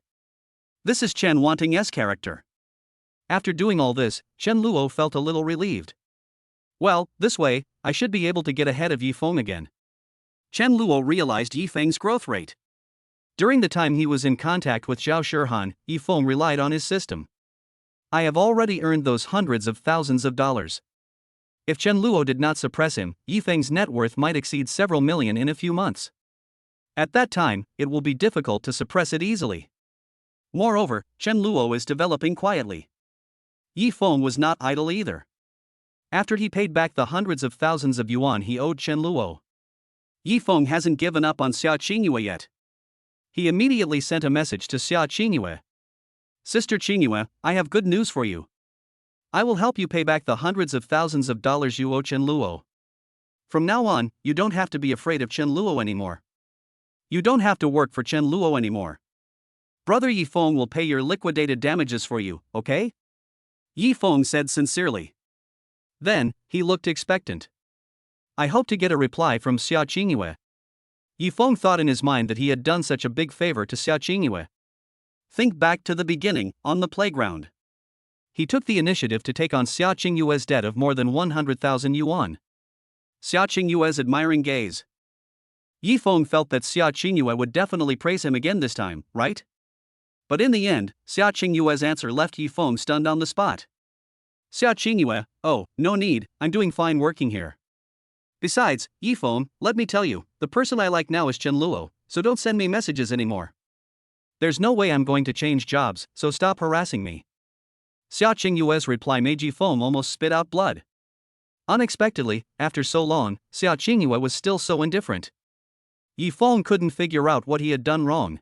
This is Chen Wanting's character. After doing all this, Chen Luo felt a little relieved. Well, this way, I should be able to get ahead of Yifeng again. Chen Luo realized Yifeng's growth rate. During the time he was in contact with Zhao Shihan, Yifeng relied on his system. I have already earned those hundreds of thousands of dollars. If Chen Luo did not suppress him, Yifeng's net worth might exceed several million in a few months. At that time, it will be difficult to suppress it easily. Moreover, Chen Luo is developing quietly. Yifeng was not idle either. After he paid back the hundreds of thousands of yuan he owed Chen Luo, Yifeng hasn't given up on Xiaoingua yet. He immediately sent a message to Xiaoingua. Sister Qingyue, I have good news for you. I will help you pay back the hundreds of thousands of dollars you owe Chen Luo. From now on, you don't have to be afraid of Chen Luo anymore. You don't have to work for Chen Luo anymore. Brother Yifeng will pay your liquidated damages for you, okay? Yifeng said sincerely. Then, he looked expectant. I hope to get a reply from Xiaoingua. Yifeng thought in his mind that he had done such a big favor to Xiaoingua. Think back to the beginning, on the playground. He took the initiative to take on Xiaoingua's debt of more than 100,000 yuan. Xiaoinggua's admiring gaze. Yifeng felt that Xiaoingua would definitely praise him again this time, right? But in the end, Xiaoinggua's answer left Yifeng stunned on the spot. Xiaoingua, oh, no need, I'm doing fine working here. Besides, Yifeng, let me tell you, the person I like now is Chen Luo, so don't send me messages anymore. There's no way I'm going to change jobs, so stop harassing me. Xiaoinggua's reply made Yifeng almost spit out blood. Unexpectedly, after so long, Xiaoingua was still so indifferent. Yifeng couldn't figure out what he had done wrong.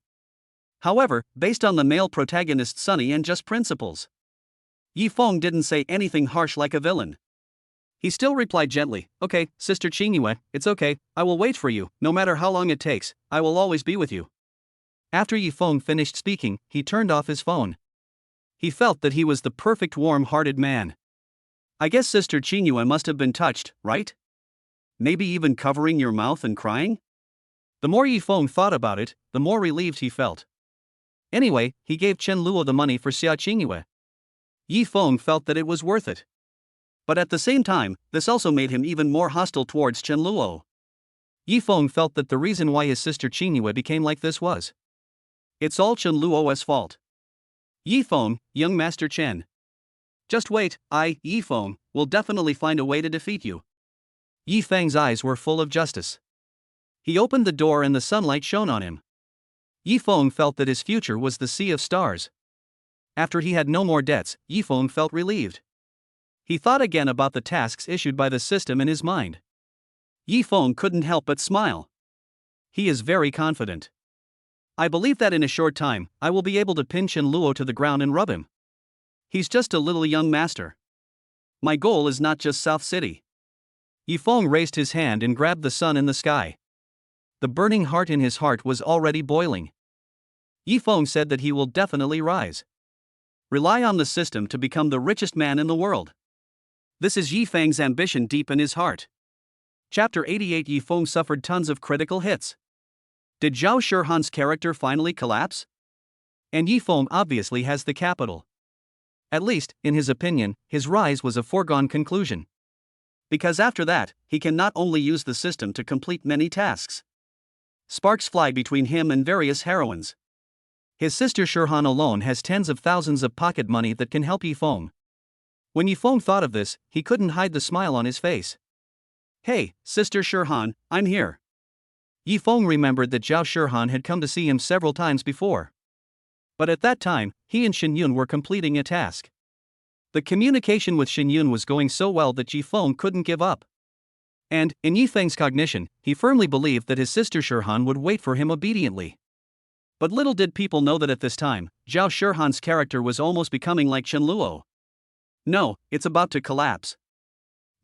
However, based on the male protagonist's sunny and just principles, Yifeng didn't say anything harsh like a villain. He still replied gently, okay, Sister Qingyue, it's okay, I will wait for you, no matter how long it takes, I will always be with you. After Yifeng finished speaking, he turned off his phone. He felt that he was the perfect warm-hearted man. I guess Sister Qingyue must have been touched, right? Maybe even covering your mouth and crying? The more Yifeng thought about it, the more relieved he felt. Anyway, he gave Chen Luo the money for Xiaoingua. Yifeng felt that it was worth it. But at the same time, this also made him even more hostile towards Chen Luo. Yifeng felt that the reason why his sister Qingyue became like this was, it's all Chen Luo's fault. Yifeng, young Master Chen. Just wait, Yifeng, will definitely find a way to defeat you. Yifeng's eyes were full of justice. He opened the door and the sunlight shone on him. Yifeng felt that his future was the sea of stars. After he had no more debts, Yifeng felt relieved. He thought again about the tasks issued by the system in his mind. Yifeng couldn't help but smile. He is very confident. I believe that in a short time, I will be able to pin Chen Luo to the ground and rub him. He's just a little young master. My goal is not just South City. Yifeng raised his hand and grabbed the sun in the sky. The burning heart in his heart was already boiling. Yifeng said that he will definitely rise. Rely on the system to become the richest man in the world. This is Yifeng's ambition deep in his heart. Chapter 88. Yifeng suffered tons of critical hits. Did Zhao Shihan's character finally collapse? And Yifeng obviously has the capital. At least, in his opinion, his rise was a foregone conclusion. Because after that, he can not only use the system to complete many tasks. Sparks fly between him and various heroines. His sister Shihan alone has tens of thousands of pocket money that can help Yifeng. When Yifeng thought of this, he couldn't hide the smile on his face. Hey, Sister Shihan, I'm here. Yifeng remembered that Zhao Shihan had come to see him several times before. But at that time, he and Lin Yun were completing a task. The communication with Lin Yun was going so well that Yifeng couldn't give up. And, in Yifeng's cognition, he firmly believed that his sister Shihan would wait for him obediently. But little did people know that at this time, Zhao Shihan's character was almost becoming like Chen Luo. No, it's about to collapse.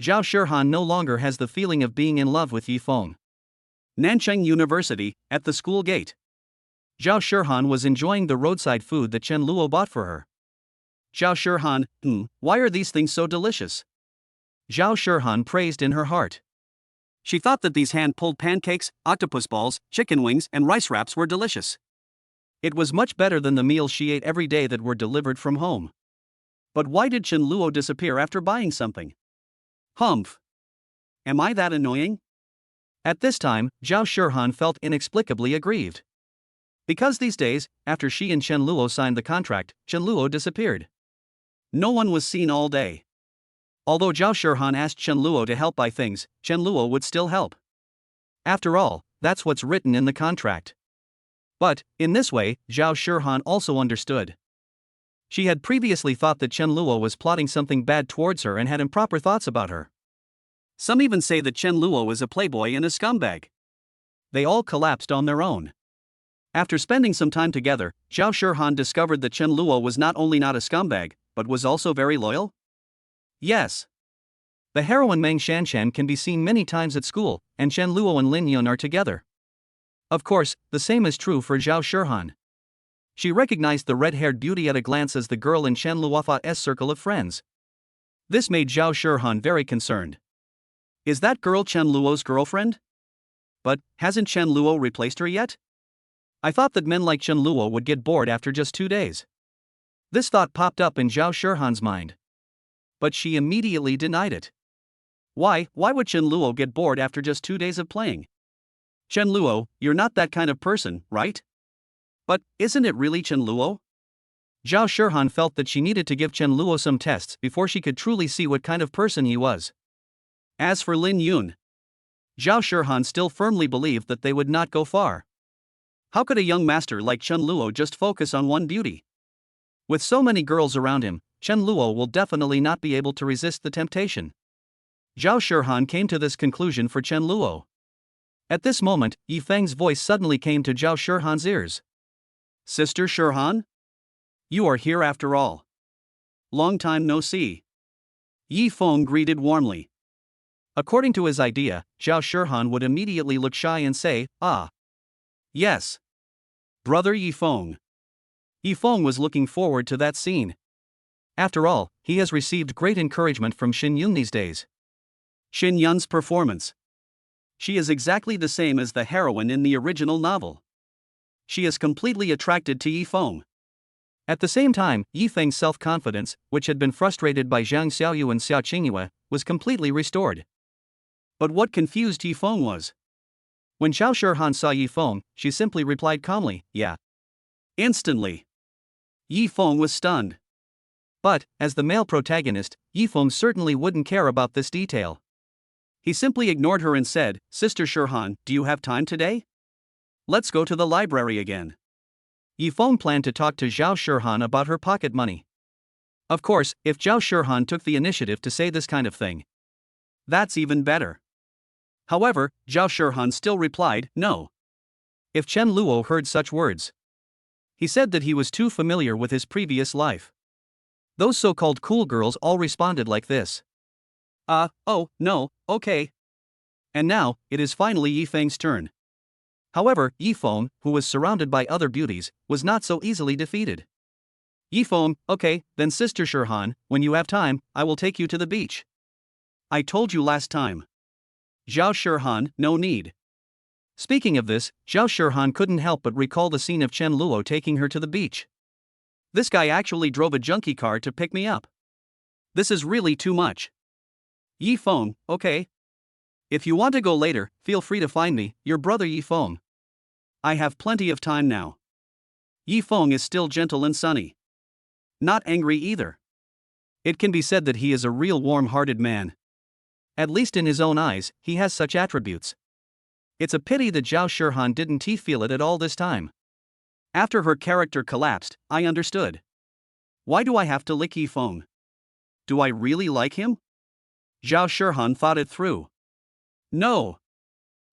Zhao Shihan no longer has the feeling of being in love with Yifeng. Nancheng University, at the school gate. Zhao Shihan was enjoying the roadside food that Chen Luo bought for her. Zhao Shihan, why are these things so delicious? Zhao Shihan praised in her heart. She thought that these hand-pulled pancakes, octopus balls, chicken wings, and rice wraps were delicious. It was much better than the meals she ate every day that were delivered from home. But why did Chen Luo disappear after buying something? Humph. Am I that annoying? At this time, Zhao Shihan felt inexplicably aggrieved. Because these days, after she and Chen Luo signed the contract, Chen Luo disappeared. No one was seen all day. Although Zhao Shihan asked Chen Luo to help buy things, Chen Luo would still help. After all, that's what's written in the contract. But, in this way, Zhao Shihan also understood. She had previously thought that Chen Luo was plotting something bad towards her and had improper thoughts about her. Some even say that Chen Luo is a playboy and a scumbag. They all collapsed on their own. After spending some time together, Zhao Shihan discovered that Chen Luo was not only not a scumbag, but was also very loyal. Yes. The heroine Meng Shanshan can be seen many times at school, and Chen Luo and Lin Yun are together. Of course, the same is true for Zhao Shihan. She recognized the red-haired beauty at a glance as the girl in Chen Luofa's circle of friends. This made Zhao Shihan very concerned. Is that girl Chen Luo's girlfriend? But, hasn't Chen Luo replaced her yet? I thought that men like Chen Luo would get bored after just 2 days. This thought popped up in Zhao Shihan's mind. But she immediately denied it. Why would Chen Luo get bored after just 2 days of playing? Chen Luo, you're not that kind of person, right? But, isn't it really Chen Luo? Zhao Shihan felt that she needed to give Chen Luo some tests before she could truly see what kind of person he was. As for Lin Yun, Zhao Shihan still firmly believed that they would not go far. How could a young master like Chen Luo just focus on one beauty? With so many girls around him, Chen Luo will definitely not be able to resist the temptation. Zhao Shihan came to this conclusion for Chen Luo. At this moment, Yifeng's voice suddenly came to Zhao Shihan's ears. Sister Shihan? You are here after all. Long time no see. Yifeng greeted warmly. According to his idea, Zhao Shihan would immediately look shy and say, "Ah. Yes. Brother Yifeng." Yifeng was looking forward to that scene. After all, he has received great encouragement from Lin Yun these days. Lin Yun's performance. She is exactly the same as the heroine in the original novel. She is completely attracted to Yifeng. At the same time, Yifeng's self-confidence, which had been frustrated by Zhang Xiaoyu and Xiaoingua, was completely restored. But what confused Yifeng was, when Zhao Shihan saw Yifeng, she simply replied calmly, "Yeah." Instantly, Yifeng was stunned. But, as the male protagonist, Yifeng certainly wouldn't care about this detail. He simply ignored her and said, "Sister Shihan, do you have time today? Let's go to the library again." Yifeng planned to talk to Zhao Shirhan about her pocket money. Of course, if Zhao Shirhan took the initiative to say this kind of thing, that's even better. However, Zhao Shirhan still replied, no. If Chen Luo heard such words, he said that he was too familiar with his previous life. Those so-called cool girls all responded like this. Oh, no, okay. And now, it is finally Yifeng's turn. However, Yifeng, who was surrounded by other beauties, was not so easily defeated. Yifeng, okay, then Sister Shirhan, when you have time, I will take you to the beach. I told you last time. Zhao Shirhan, no need. Speaking of this, Zhao Shirhan couldn't help but recall the scene of Chen Luo taking her to the beach. This guy actually drove a junkie car to pick me up. This is really too much. Yifeng, okay. If you want to go later, feel free to find me, your brother Yifeng. I have plenty of time now. Yifeng is still gentle and sunny. Not angry either. It can be said that he is a real warm-hearted man. At least in his own eyes, he has such attributes. It's a pity that Zhao Shirhan didn't feel it at all this time. After her character collapsed, I understood. Why do I have to lick Yifeng? Do I really like him? Zhao Shirhan thought it through. No.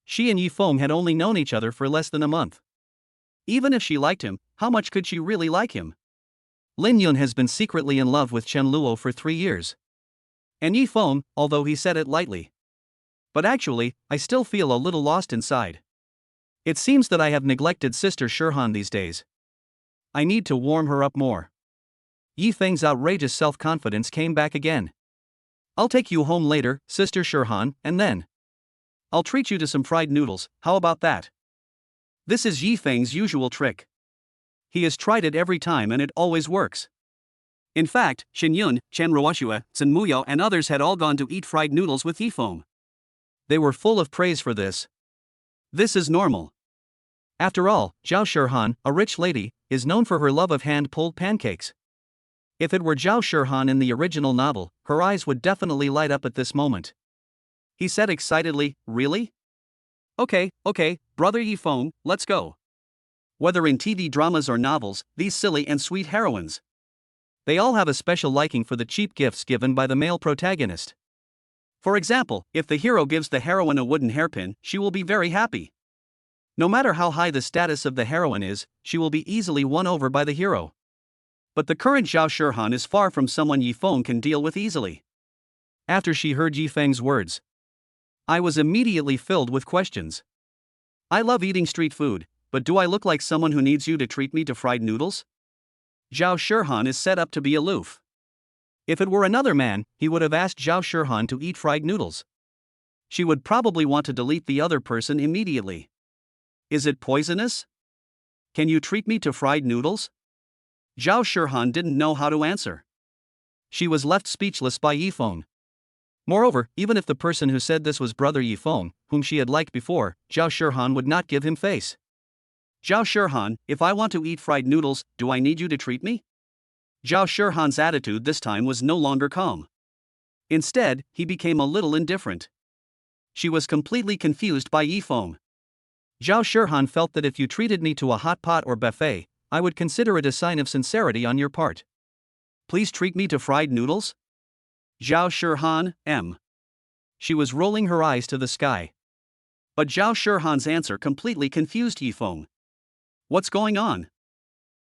She and Yifeng had only known each other for less than a month. Even if she liked him, how much could she really like him? Lin Yun has been secretly in love with Chen Luo for 3 years. And Yifeng, although he said it lightly. But actually, I still feel a little lost inside. It seems that I have neglected Sister Shirhan these days. I need to warm her up more. Yifeng's outrageous self-confidence came back again. I'll take you home later, Sister Shirhan, and then I'll treat you to some fried noodles, how about that? This is Yifeng's usual trick. He has tried it every time and it always works. In fact, Lin Yun, Chen Ruoxue, Sun Muyo and others had all gone to eat fried noodles with Yifeng. They were full of praise for this. This is normal. After all, Zhao Shirhan, a rich lady, is known for her love of hand-pulled pancakes. If it were Zhao Shirhan in the original novel, her eyes would definitely light up at this moment. He said excitedly, really? Okay, brother Yifeng, let's go. Whether in TV dramas or novels, these silly and sweet heroines, they all have a special liking for the cheap gifts given by the male protagonist. For example, if the hero gives the heroine a wooden hairpin, she will be very happy. No matter how high the status of the heroine is, she will be easily won over by the hero. But the current Zhao Shirhan is far from someone Yifeng can deal with easily. After she heard Yifeng's words, I was immediately filled with questions. I love eating street food, but do I look like someone who needs you to treat me to fried noodles? Zhao Shirhan is set up to be aloof. If it were another man, he would have asked Zhao Shirhan to eat fried noodles. She would probably want to delete the other person immediately. Is it poisonous? Can you treat me to fried noodles? Zhao Shirhan didn't know how to answer. She was left speechless by Yifeng. Moreover, even if the person who said this was brother Yifeng, whom she had liked before, Zhao Shirhan would not give him face. Zhao Shirhan, if I want to eat fried noodles, do I need you to treat me? Zhao Shirhan's attitude this time was no longer calm. Instead, he became a little indifferent. She was completely confused by Yifeng. Zhao Shirhan felt that if you treated me to a hot pot or buffet, I would consider it a sign of sincerity on your part. Please treat me to fried noodles? Zhao Shirhan, M. She was rolling her eyes to the sky. But Zhao Shirhan's answer completely confused Yifeng. What's going on?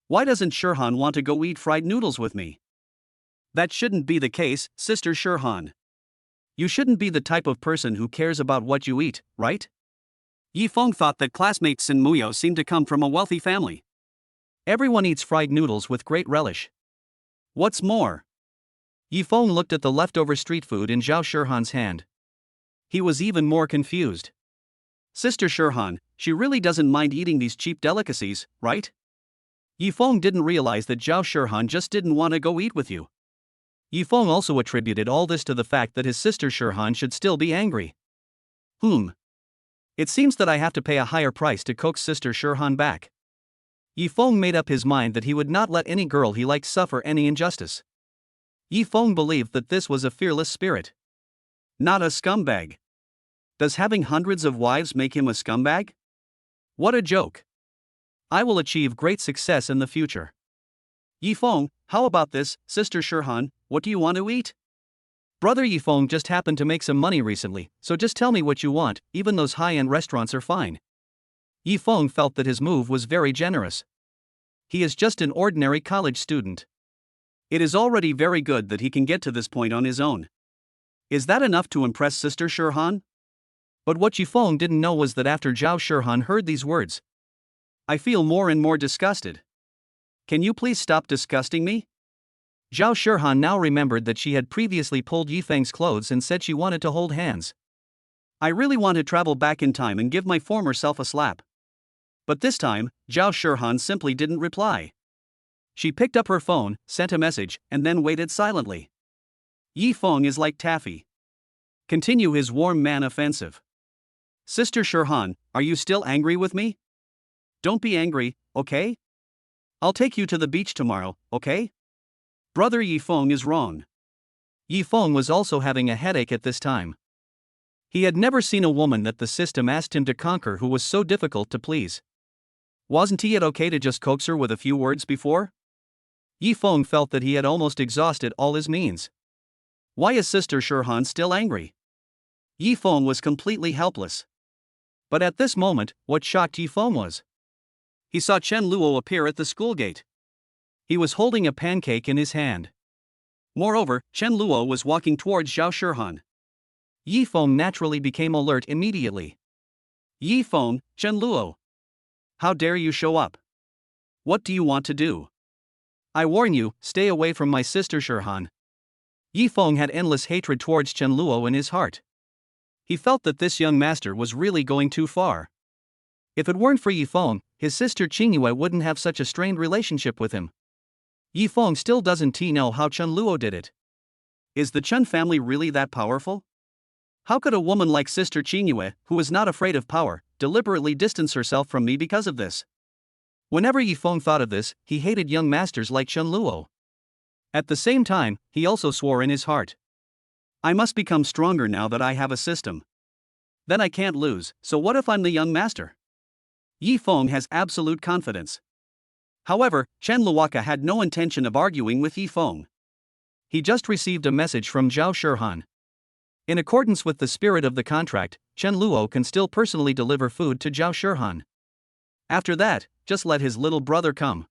Why doesn't Shirhan want to go eat fried noodles with me? That shouldn't be the case, Sister Shirhan. You shouldn't be the type of person who cares about what you eat, right? Yifeng thought that classmate Sun Muyo seemed to come from a wealthy family. Everyone eats fried noodles with great relish. What's more? Yifeng looked at the leftover street food in Zhao Shirhan's hand. He was even more confused. Sister Shirhan, she really doesn't mind eating these cheap delicacies, right? Yifeng didn't realize that Zhao Shirhan just didn't want to go eat with you. Yifeng also attributed all this to the fact that his sister Shirhan should still be angry. It seems that I have to pay a higher price to coax Sister Shirhan back. Yifeng made up his mind that he would not let any girl he liked suffer any injustice. Yifeng believed that this was a fearless spirit. Not a scumbag. Does having hundreds of wives make him a scumbag? What a joke. I will achieve great success in the future. Yifeng, how about this, Sister Shirhan, what do you want to eat? Brother Yifeng just happened to make some money recently, so just tell me what you want, even those high-end restaurants are fine. Yifeng felt that his move was very generous. He is just an ordinary college student. It is already very good that he can get to this point on his own. Is that enough to impress Sister Shirhan? But what Yifeng didn't know was that after Zhao Shirhan heard these words, I feel more and more disgusted. Can you please stop disgusting me? Zhao Shirhan now remembered that she had previously pulled Yifeng's clothes and said she wanted to hold hands. I really want to travel back in time and give my former self a slap. But this time, Zhao Shirhan simply didn't reply. She picked up her phone, sent a message, and then waited silently. Yifeng is like taffy. Continue his warm man offensive. Sister Shirhan, are you still angry with me? Don't be angry, okay? I'll take you to the beach tomorrow, okay? Brother Yifeng is wrong. Yifeng was also having a headache at this time. He had never seen a woman that the system asked him to conquer who was so difficult to please. Wasn't he okay to just coax her with a few words before? Yifeng felt that he had almost exhausted all his means. Why is Sister Shirhan still angry? Yifeng was completely helpless. But at this moment, what shocked Yifeng was, he saw Chen Luo appear at the school gate. He was holding a pancake in his hand. Moreover, Chen Luo was walking towards Zhao Shirhan. Yifeng naturally became alert immediately. Yifeng, Chen Luo. How dare you show up? What do you want to do? I warn you, stay away from my sister Shirhan. Yifeng had endless hatred towards Chen Luo in his heart. He felt that this young master was really going too far. If it weren't for Yifeng, his sister Xiaoingua wouldn't have such a strained relationship with him. Yifeng still doesn't know how Chen Luo did it. Is the Chen family really that powerful? How could a woman like Sister Xiaoingua, who is not afraid of power, deliberately distance herself from me because of this? Whenever Yifeng thought of this, he hated young masters like Chen Luo. At the same time, he also swore in his heart, I must become stronger now that I have a system. Then I can't lose, so what if I'm the young master? Yifeng has absolute confidence. However, Chen Luoka had no intention of arguing with Yifeng. He just received a message from Zhao Shirhan. In accordance with the spirit of the contract, Chen Luo can still personally deliver food to Zhao Shirhan. After that, just let his little brother come.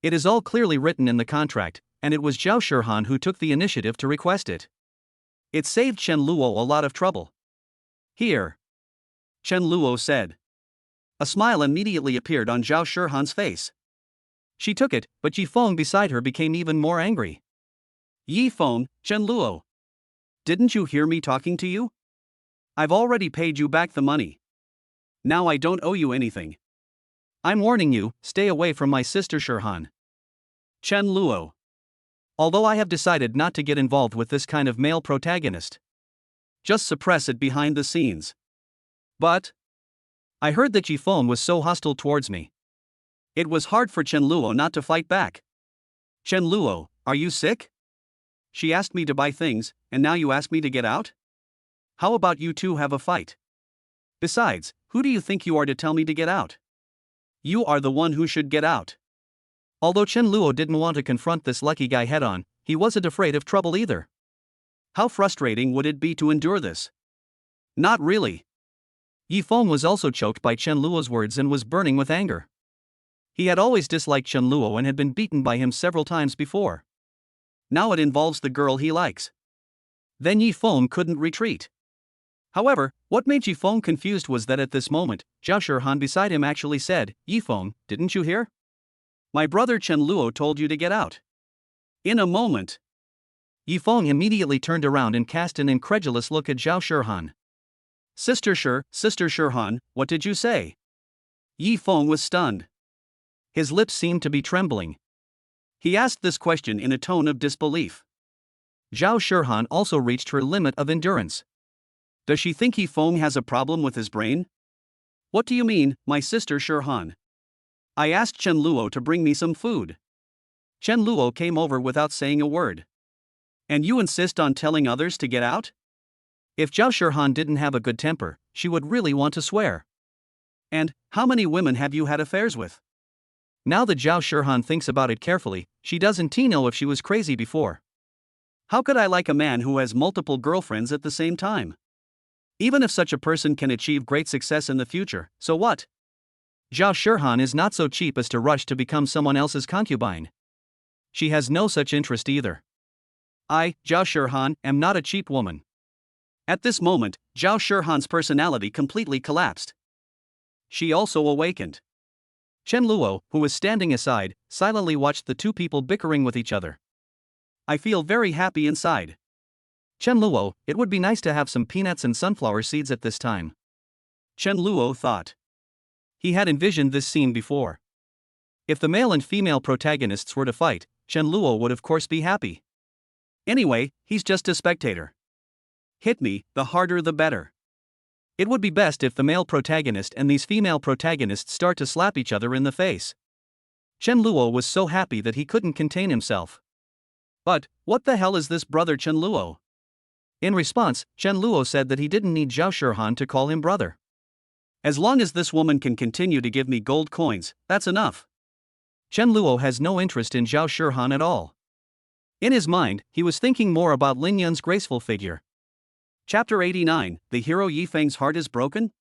It is all clearly written in the contract, and it was Zhao Shirhan who took the initiative to request it. It saved Chen Luo a lot of trouble. Here, Chen Luo said. A smile immediately appeared on Zhao Shirhan's face. She took it, but Yifeng beside her became even more angry. Yifeng, Chen Luo. Didn't you hear me talking to you? I've already paid you back the money. Now I don't owe you anything. I'm warning you, stay away from my sister Shirhan. Chen Luo. Although I have decided not to get involved with this kind of male protagonist. Just suppress it behind the scenes. But I heard that Yifeng was so hostile towards me. It was hard for Chen Luo not to fight back. Chen Luo, are you sick? She asked me to buy things, and now you ask me to get out? How about you two have a fight? Besides, who do you think you are to tell me to get out? You are the one who should get out. Although Chen Luo didn't want to confront this lucky guy head-on, he wasn't afraid of trouble either. How frustrating would it be to endure this? Not really. Yifeng was also choked by Chen Luo's words and was burning with anger. He had always disliked Chen Luo and had been beaten by him several times before. Now it involves the girl he likes. Then Yifeng couldn't retreat. However, what made Yifeng confused was that at this moment, Zhao Shirhan beside him actually said, Yifeng, didn't you hear? My brother Chen Luo told you to get out. In a moment, Yifeng immediately turned around and cast an incredulous look at Zhao Shirhan. Sister Shirhan, what did you say? Yifeng was stunned. His lips seemed to be trembling. He asked this question in a tone of disbelief. Zhao Shirhan also reached her limit of endurance. Does she think Yifeng has a problem with his brain? What do you mean, my sister Shirhan? I asked Chen Luo to bring me some food. Chen Luo came over without saying a word. And you insist on telling others to get out? If Zhao Shirhan didn't have a good temper, she would really want to swear. And how many women have you had affairs with? Now that Zhao Shihan thinks about it carefully, she doesn't know if she was crazy before. How could I like a man who has multiple girlfriends at the same time? Even if such a person can achieve great success in the future, so what? Zhao Shihan is not so cheap as to rush to become someone else's concubine. She has no such interest either. I, Zhao Shihan, am not a cheap woman. At this moment, Zhao Shihan's personality completely collapsed. She also awakened. Chen Luo, who was standing aside, silently watched the two people bickering with each other. I feel very happy inside. Chen Luo, it would be nice to have some peanuts and sunflower seeds at this time. Chen Luo thought. He had envisioned this scene before. If the male and female protagonists were to fight, Chen Luo would of course be happy. Anyway, he's just a spectator. Hit me, the harder the better. It would be best if the male protagonist and these female protagonists start to slap each other in the face. Chen Luo was so happy that he couldn't contain himself. But, what the hell is this brother Chen Luo? In response, Chen Luo said that he didn't need Zhao Shihan to call him brother. As long as this woman can continue to give me gold coins, that's enough. Chen Luo has no interest in Zhao Shihan at all. In his mind, he was thinking more about Lin Yun's graceful figure. Chapter 89, The Hero Yifeng's Heart is Broken?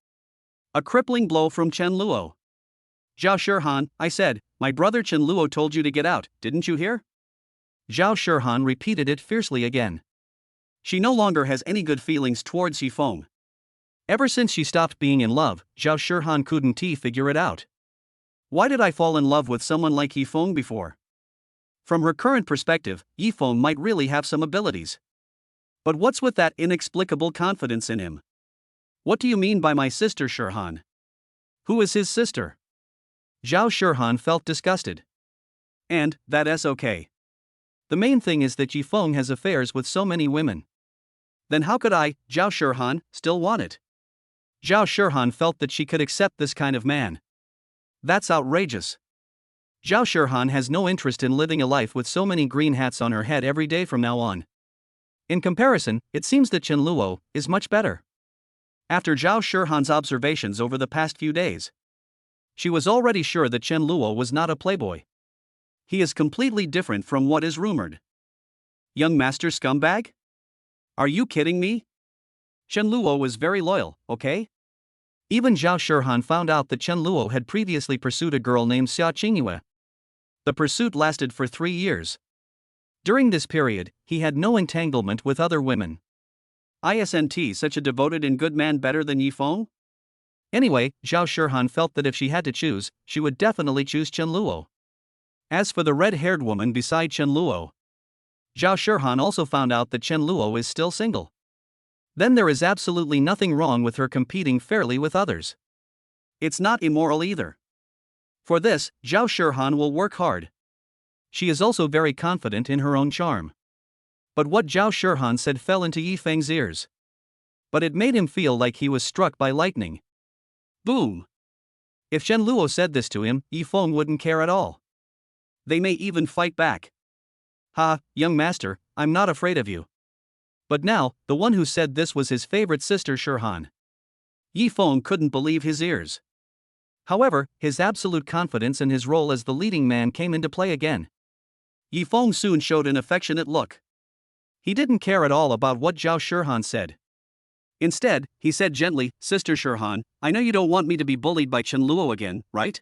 A crippling blow from Chen Luo. Zhao Shihan, I said, my brother Chen Luo told you to get out, didn't you hear? Zhao Shihan repeated it fiercely again. She no longer has any good feelings towards Yifeng. Ever since she stopped being in love, Zhao Shihan couldn't figure it out. Why did I fall in love with someone like Yifeng before? From her current perspective, Yifeng might really have some abilities. But what's with that inexplicable confidence in him? What do you mean by my sister Shihan? Who is his sister? Zhao Shihan felt disgusted. And, that's okay. The main thing is that Yifeng has affairs with so many women. Then how could I, Zhao Shihan, still want it? Zhao Shihan felt that she could accept this kind of man. That's outrageous. Zhao Shihan has no interest in living a life with so many green hats on her head every day from now on. In comparison, it seems that Chen Luo is much better. After Zhao Shihan's observations over the past few days, she was already sure that Chen Luo was not a playboy. He is completely different from what is rumored. Young master scumbag? Are you kidding me? Chen Luo was very loyal, okay? Even Zhao Shihan found out that Chen Luo had previously pursued a girl named Xiaoingua. The pursuit lasted for 3 years. During this period, he had no entanglement with other women. Isn't such a devoted and good man better than Yifeng? Anyway, Zhao Shihan felt that if she had to choose, she would definitely choose Chen Luo. As for the red-haired woman beside Chen Luo, Zhao Shihan also found out that Chen Luo is still single. Then there is absolutely nothing wrong with her competing fairly with others. It's not immoral either. For this, Zhao Shihan will work hard. She is also very confident in her own charm. But what Zhao Shihan said fell into Yifeng's ears. But it made him feel like he was struck by lightning. Boom! If Chen Luo said this to him, Yifeng wouldn't care at all. They may even fight back. Ha, young master, I'm not afraid of you. But now, the one who said this was his favorite sister Shihan. Yifeng couldn't believe his ears. However, his absolute confidence in his role as the leading man came into play again. Yifeng soon showed an affectionate look. He didn't care at all about what Zhao Shihan said. Instead, he said gently, Sister Shihan, I know you don't want me to be bullied by Chen Luo again, right?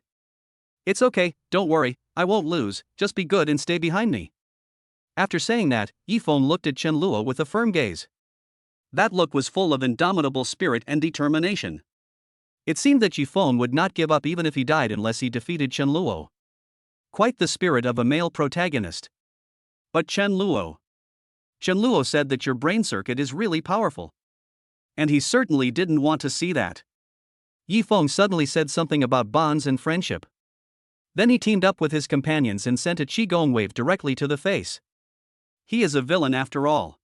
It's okay, don't worry, I won't lose, just be good and stay behind me. After saying that, Yifeng looked at Chen Luo with a firm gaze. That look was full of indomitable spirit and determination. It seemed that Yifeng would not give up even if he died unless he defeated Chen Luo. Quite the spirit of a male protagonist. But Chen Luo said that your brain circuit is really powerful. And he certainly didn't want to see that. Yifeng suddenly said something about bonds and friendship. Then he teamed up with his companions and sent a qigong wave directly to the face. He is a villain after all.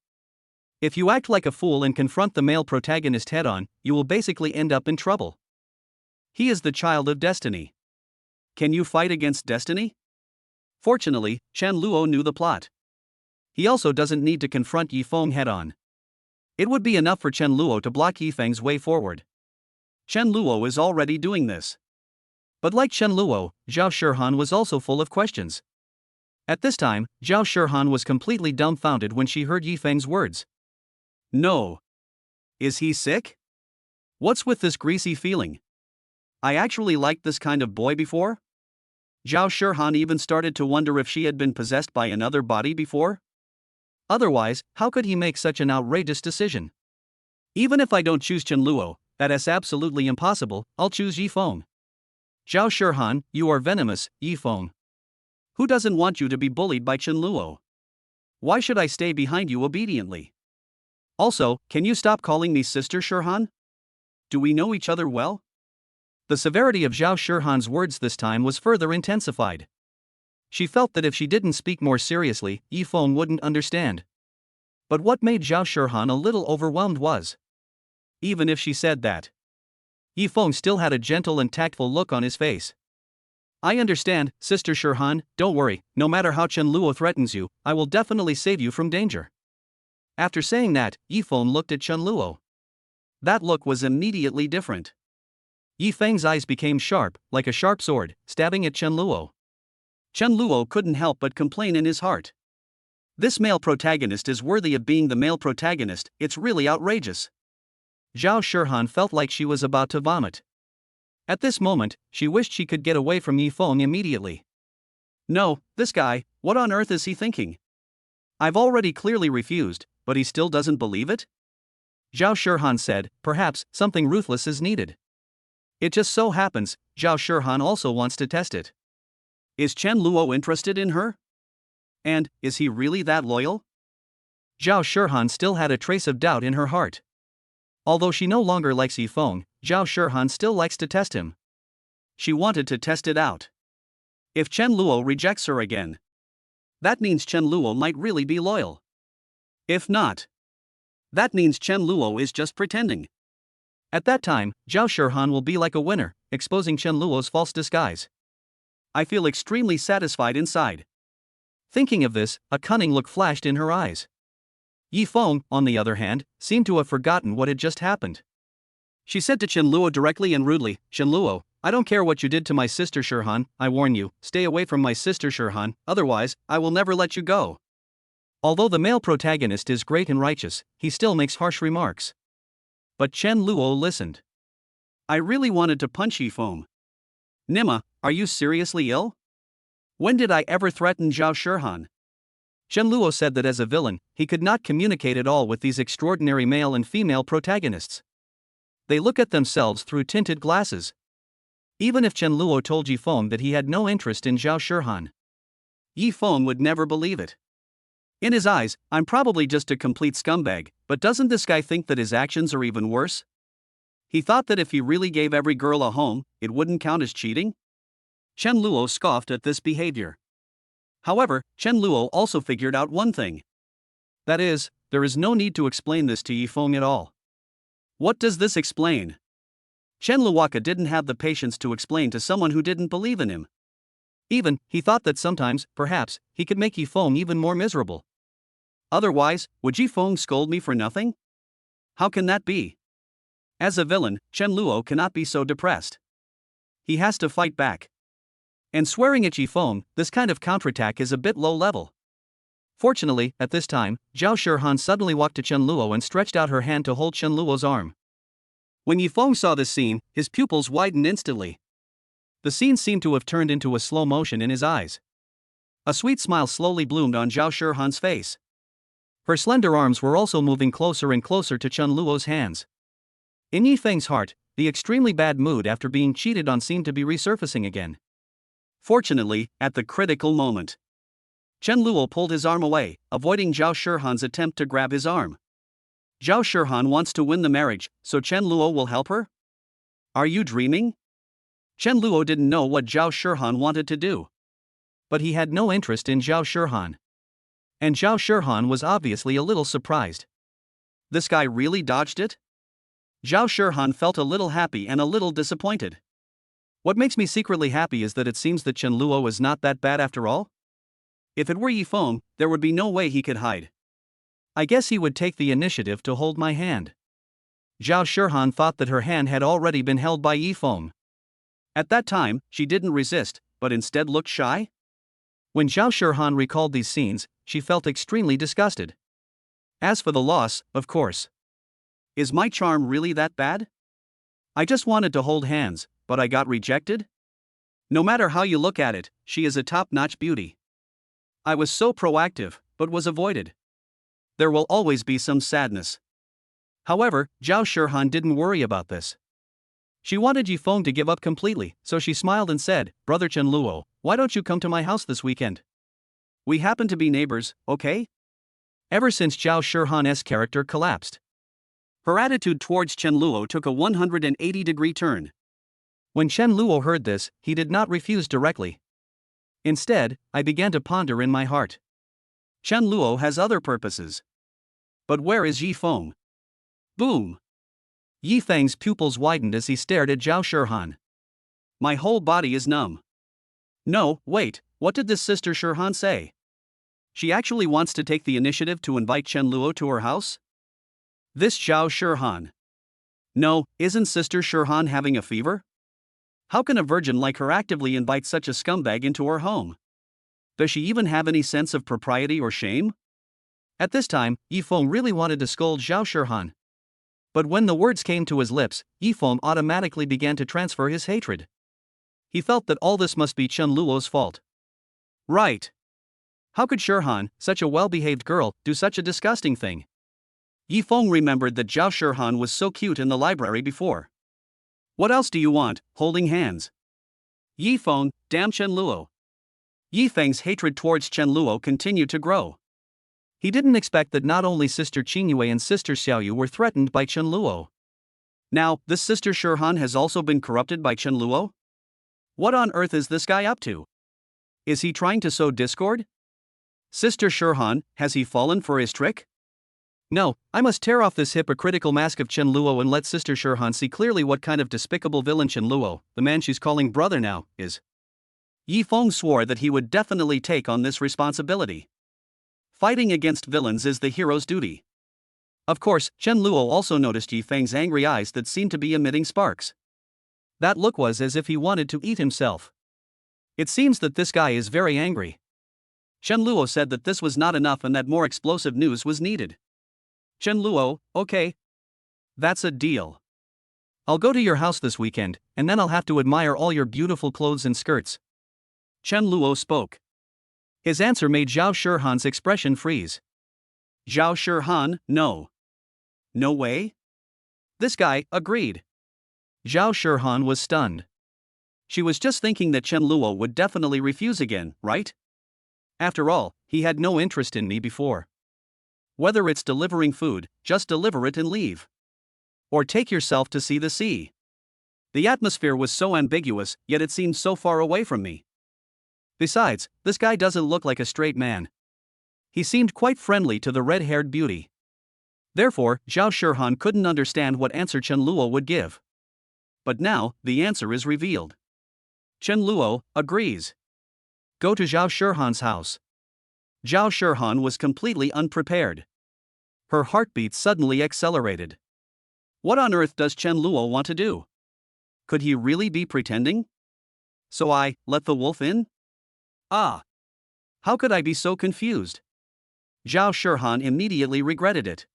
If you act like a fool and confront the male protagonist head-on, you will basically end up in trouble. He is the child of destiny. Can you fight against destiny? Fortunately, Chen Luo knew the plot. He also doesn't need to confront Yifeng head-on. It would be enough for Chen Luo to block Yifeng's way forward. Chen Luo is already doing this. But like Chen Luo, Zhao Shihan was also full of questions. At this time, Zhao Shihan was completely dumbfounded when she heard Yifeng's words. No. Is he sick? What's with this greasy feeling? I actually liked this kind of boy before? Zhao Shihan even started to wonder if she had been possessed by another body before? Otherwise, how could he make such an outrageous decision? Even if I don't choose Chen Luo, that is absolutely impossible, I'll choose Yifeng. Zhao Shihan, you are venomous, Yifeng. Who doesn't want you to be bullied by Chen Luo? Why should I stay behind you obediently? Also, can you stop calling me Sister Shihan? Do we know each other well? The severity of Zhao Shihan's words this time was further intensified. She felt that if she didn't speak more seriously, Yifeng wouldn't understand. But what made Zhao Shihan a little overwhelmed was, even if she said that, Yifeng still had a gentle and tactful look on his face. I understand, Sister Shihan, don't worry, no matter how Chen Luo threatens you, I will definitely save you from danger. After saying that, Yifeng looked at Chen Luo. That look was immediately different. Yifeng's eyes became sharp, like a sharp sword, stabbing at Chen Luo. Chen Luo couldn't help but complain in his heart. This male protagonist is worthy of being the male protagonist, it's really outrageous. Zhao Shihan felt like she was about to vomit. At this moment, she wished she could get away from Yifeng immediately. No, this guy, what on earth is he thinking? I've already clearly refused, but he still doesn't believe it? Zhao Shihan said, perhaps something ruthless is needed. It just so happens, Zhao Shihan also wants to test it. Is Chen Luo interested in her? And, is he really that loyal? Zhao Shihan still had a trace of doubt in her heart. Although she no longer likes Yifeng, Zhao Shihan still likes to test him. She wanted to test it out. If Chen Luo rejects her again, that means Chen Luo might really be loyal. If not, that means Chen Luo is just pretending. At that time, Zhao Shihan will be like a winner, exposing Chen Luo's false disguise. I feel extremely satisfied inside. Thinking of this, a cunning look flashed in her eyes. Yifeng, on the other hand, seemed to have forgotten what had just happened. She said to Chen Luo directly and rudely, Chen Luo, I don't care what you did to my sister Shihan, I warn you, stay away from my sister Shihan, otherwise, I will never let you go. Although the male protagonist is great and righteous, he still makes harsh remarks. But Chen Luo listened. I really wanted to punch Yifeng. Nima, are you seriously ill? When did I ever threaten Zhao Shihan? Chen Luo said that as a villain, he could not communicate at all with these extraordinary male and female protagonists. They look at themselves through tinted glasses. Even if Chen Luo told Yifeng that he had no interest in Zhao Shihan, Yifeng would never believe it. In his eyes, I'm probably just a complete scumbag, but doesn't this guy think that his actions are even worse? He thought that if he really gave every girl a home, it wouldn't count as cheating? Chen Luo scoffed at this behavior. However, Chen Luo also figured out one thing. That is, there is no need to explain this to Yifeng at all. What does this explain? Chen Luoka didn't have the patience to explain to someone who didn't believe in him. Even, he thought that sometimes, perhaps, he could make Yifeng even more miserable. Otherwise, would Yifeng scold me for nothing? How can that be? As a villain, Chen Luo cannot be so depressed. He has to fight back. And swearing at Yifeng, this kind of counterattack is a bit low level. Fortunately, at this time, Zhao Shihan suddenly walked to Chen Luo and stretched out her hand to hold Chen Luo's arm. When Yifeng saw this scene, his pupils widened instantly. The scene seemed to have turned into a slow motion in his eyes. A sweet smile slowly bloomed on Zhao Shihan's face. Her slender arms were also moving closer and closer to Chen Luo's hands. In Yifeng's heart, the extremely bad mood after being cheated on seemed to be resurfacing again. Fortunately, at the critical moment, Chen Luo pulled his arm away, avoiding Zhao Shihan's attempt to grab his arm. Zhao Shihan wants to win the marriage, so Chen Luo will help her? Are you dreaming? Chen Luo didn't know what Zhao Shihan wanted to do. But he had no interest in Zhao Shihan. And Zhao Shihan was obviously a little surprised. This guy really dodged it? Zhao Shihan felt a little happy and a little disappointed. What makes me secretly happy is that it seems that Chen Luo is not that bad after all. If it were Yifeng, there would be no way he could hide. I guess he would take the initiative to hold my hand. Zhao Shihan thought that her hand had already been held by Yifeng. At that time, she didn't resist, but instead looked shy? When Zhao Shihan recalled these scenes, she felt extremely disgusted. As for the loss, of course. Is my charm really that bad? I just wanted to hold hands, but I got rejected? No matter how you look at it, she is a top-notch beauty. I was so proactive, but was avoided. There will always be some sadness. However, Zhao Shihan didn't worry about this. She wanted Yifeng to give up completely, so she smiled and said, "Brother Chen Luo, why don't you come to my house this weekend? We happen to be neighbors, okay?" Ever since Zhao Shihan's character collapsed, her attitude towards Chen Luo took a 180-degree turn. When Chen Luo heard this, he did not refuse directly. Instead, I began to ponder in my heart. Chen Luo has other purposes. But where is Yifeng? Boom! Yifeng's pupils widened as he stared at Zhao Shihan. My whole body is numb. No, wait, what did this sister Shihan say? She actually wants to take the initiative to invite Chen Luo to her house? This Zhao Shihan. No, isn't sister Shihan having a fever? How can a virgin like her actively invite such a scumbag into her home? Does she even have any sense of propriety or shame? At this time, Yifeng really wanted to scold Zhao Shihan. But when the words came to his lips, Yifeng automatically began to transfer his hatred. He felt that all this must be Chen Luo's fault. Right. How could Shihan, such a well-behaved girl, do such a disgusting thing? Yifeng remembered that Zhao Shihan was so cute in the library before. What else do you want, holding hands? Yifeng, damn Chen Luo. Yifeng's hatred towards Chen Luo continued to grow. He didn't expect that not only Sister Qingyue and Sister Xiaoyu were threatened by Chen Luo. Now, this Sister Shihan has also been corrupted by Chen Luo? What on earth is this guy up to? Is he trying to sow discord? Sister Shihan, has he fallen for his trick? No, I must tear off this hypocritical mask of Chen Luo and let Sister Shihan see clearly what kind of despicable villain Chen Luo, the man she's calling brother now, is. Yifeng swore that he would definitely take on this responsibility. Fighting against villains is the hero's duty. Of course, Chen Luo also noticed Yifeng's angry eyes that seemed to be emitting sparks. That look was as if he wanted to eat himself. It seems that this guy is very angry. Chen Luo said that this was not enough and that more explosive news was needed. Chen Luo, okay. That's a deal. I'll go to your house this weekend, and then I'll have to admire all your beautiful clothes and skirts. Chen Luo spoke. His answer made Zhao Shihan's expression freeze. Zhao Shihan, no. No way? This guy agreed. Zhao Shihan was stunned. She was just thinking that Chen Luo would definitely refuse again, right? After all, he had no interest in me before. Whether it's delivering food, just deliver it and leave. Or take yourself to see the sea. The atmosphere was so ambiguous, yet it seemed so far away from me. Besides, this guy doesn't look like a straight man. He seemed quite friendly to the red-haired beauty. Therefore, Zhao Shihan couldn't understand what answer Chen Luo would give. But now, the answer is revealed. Chen Luo agrees. Go to Zhao Shihan's house. Zhao Shihan was completely unprepared. Her heartbeat suddenly accelerated. What on earth does Chen Luo want to do? Could he really be pretending? So I let the wolf in? Ah! How could I be so confused? Zhao Shihan immediately regretted it.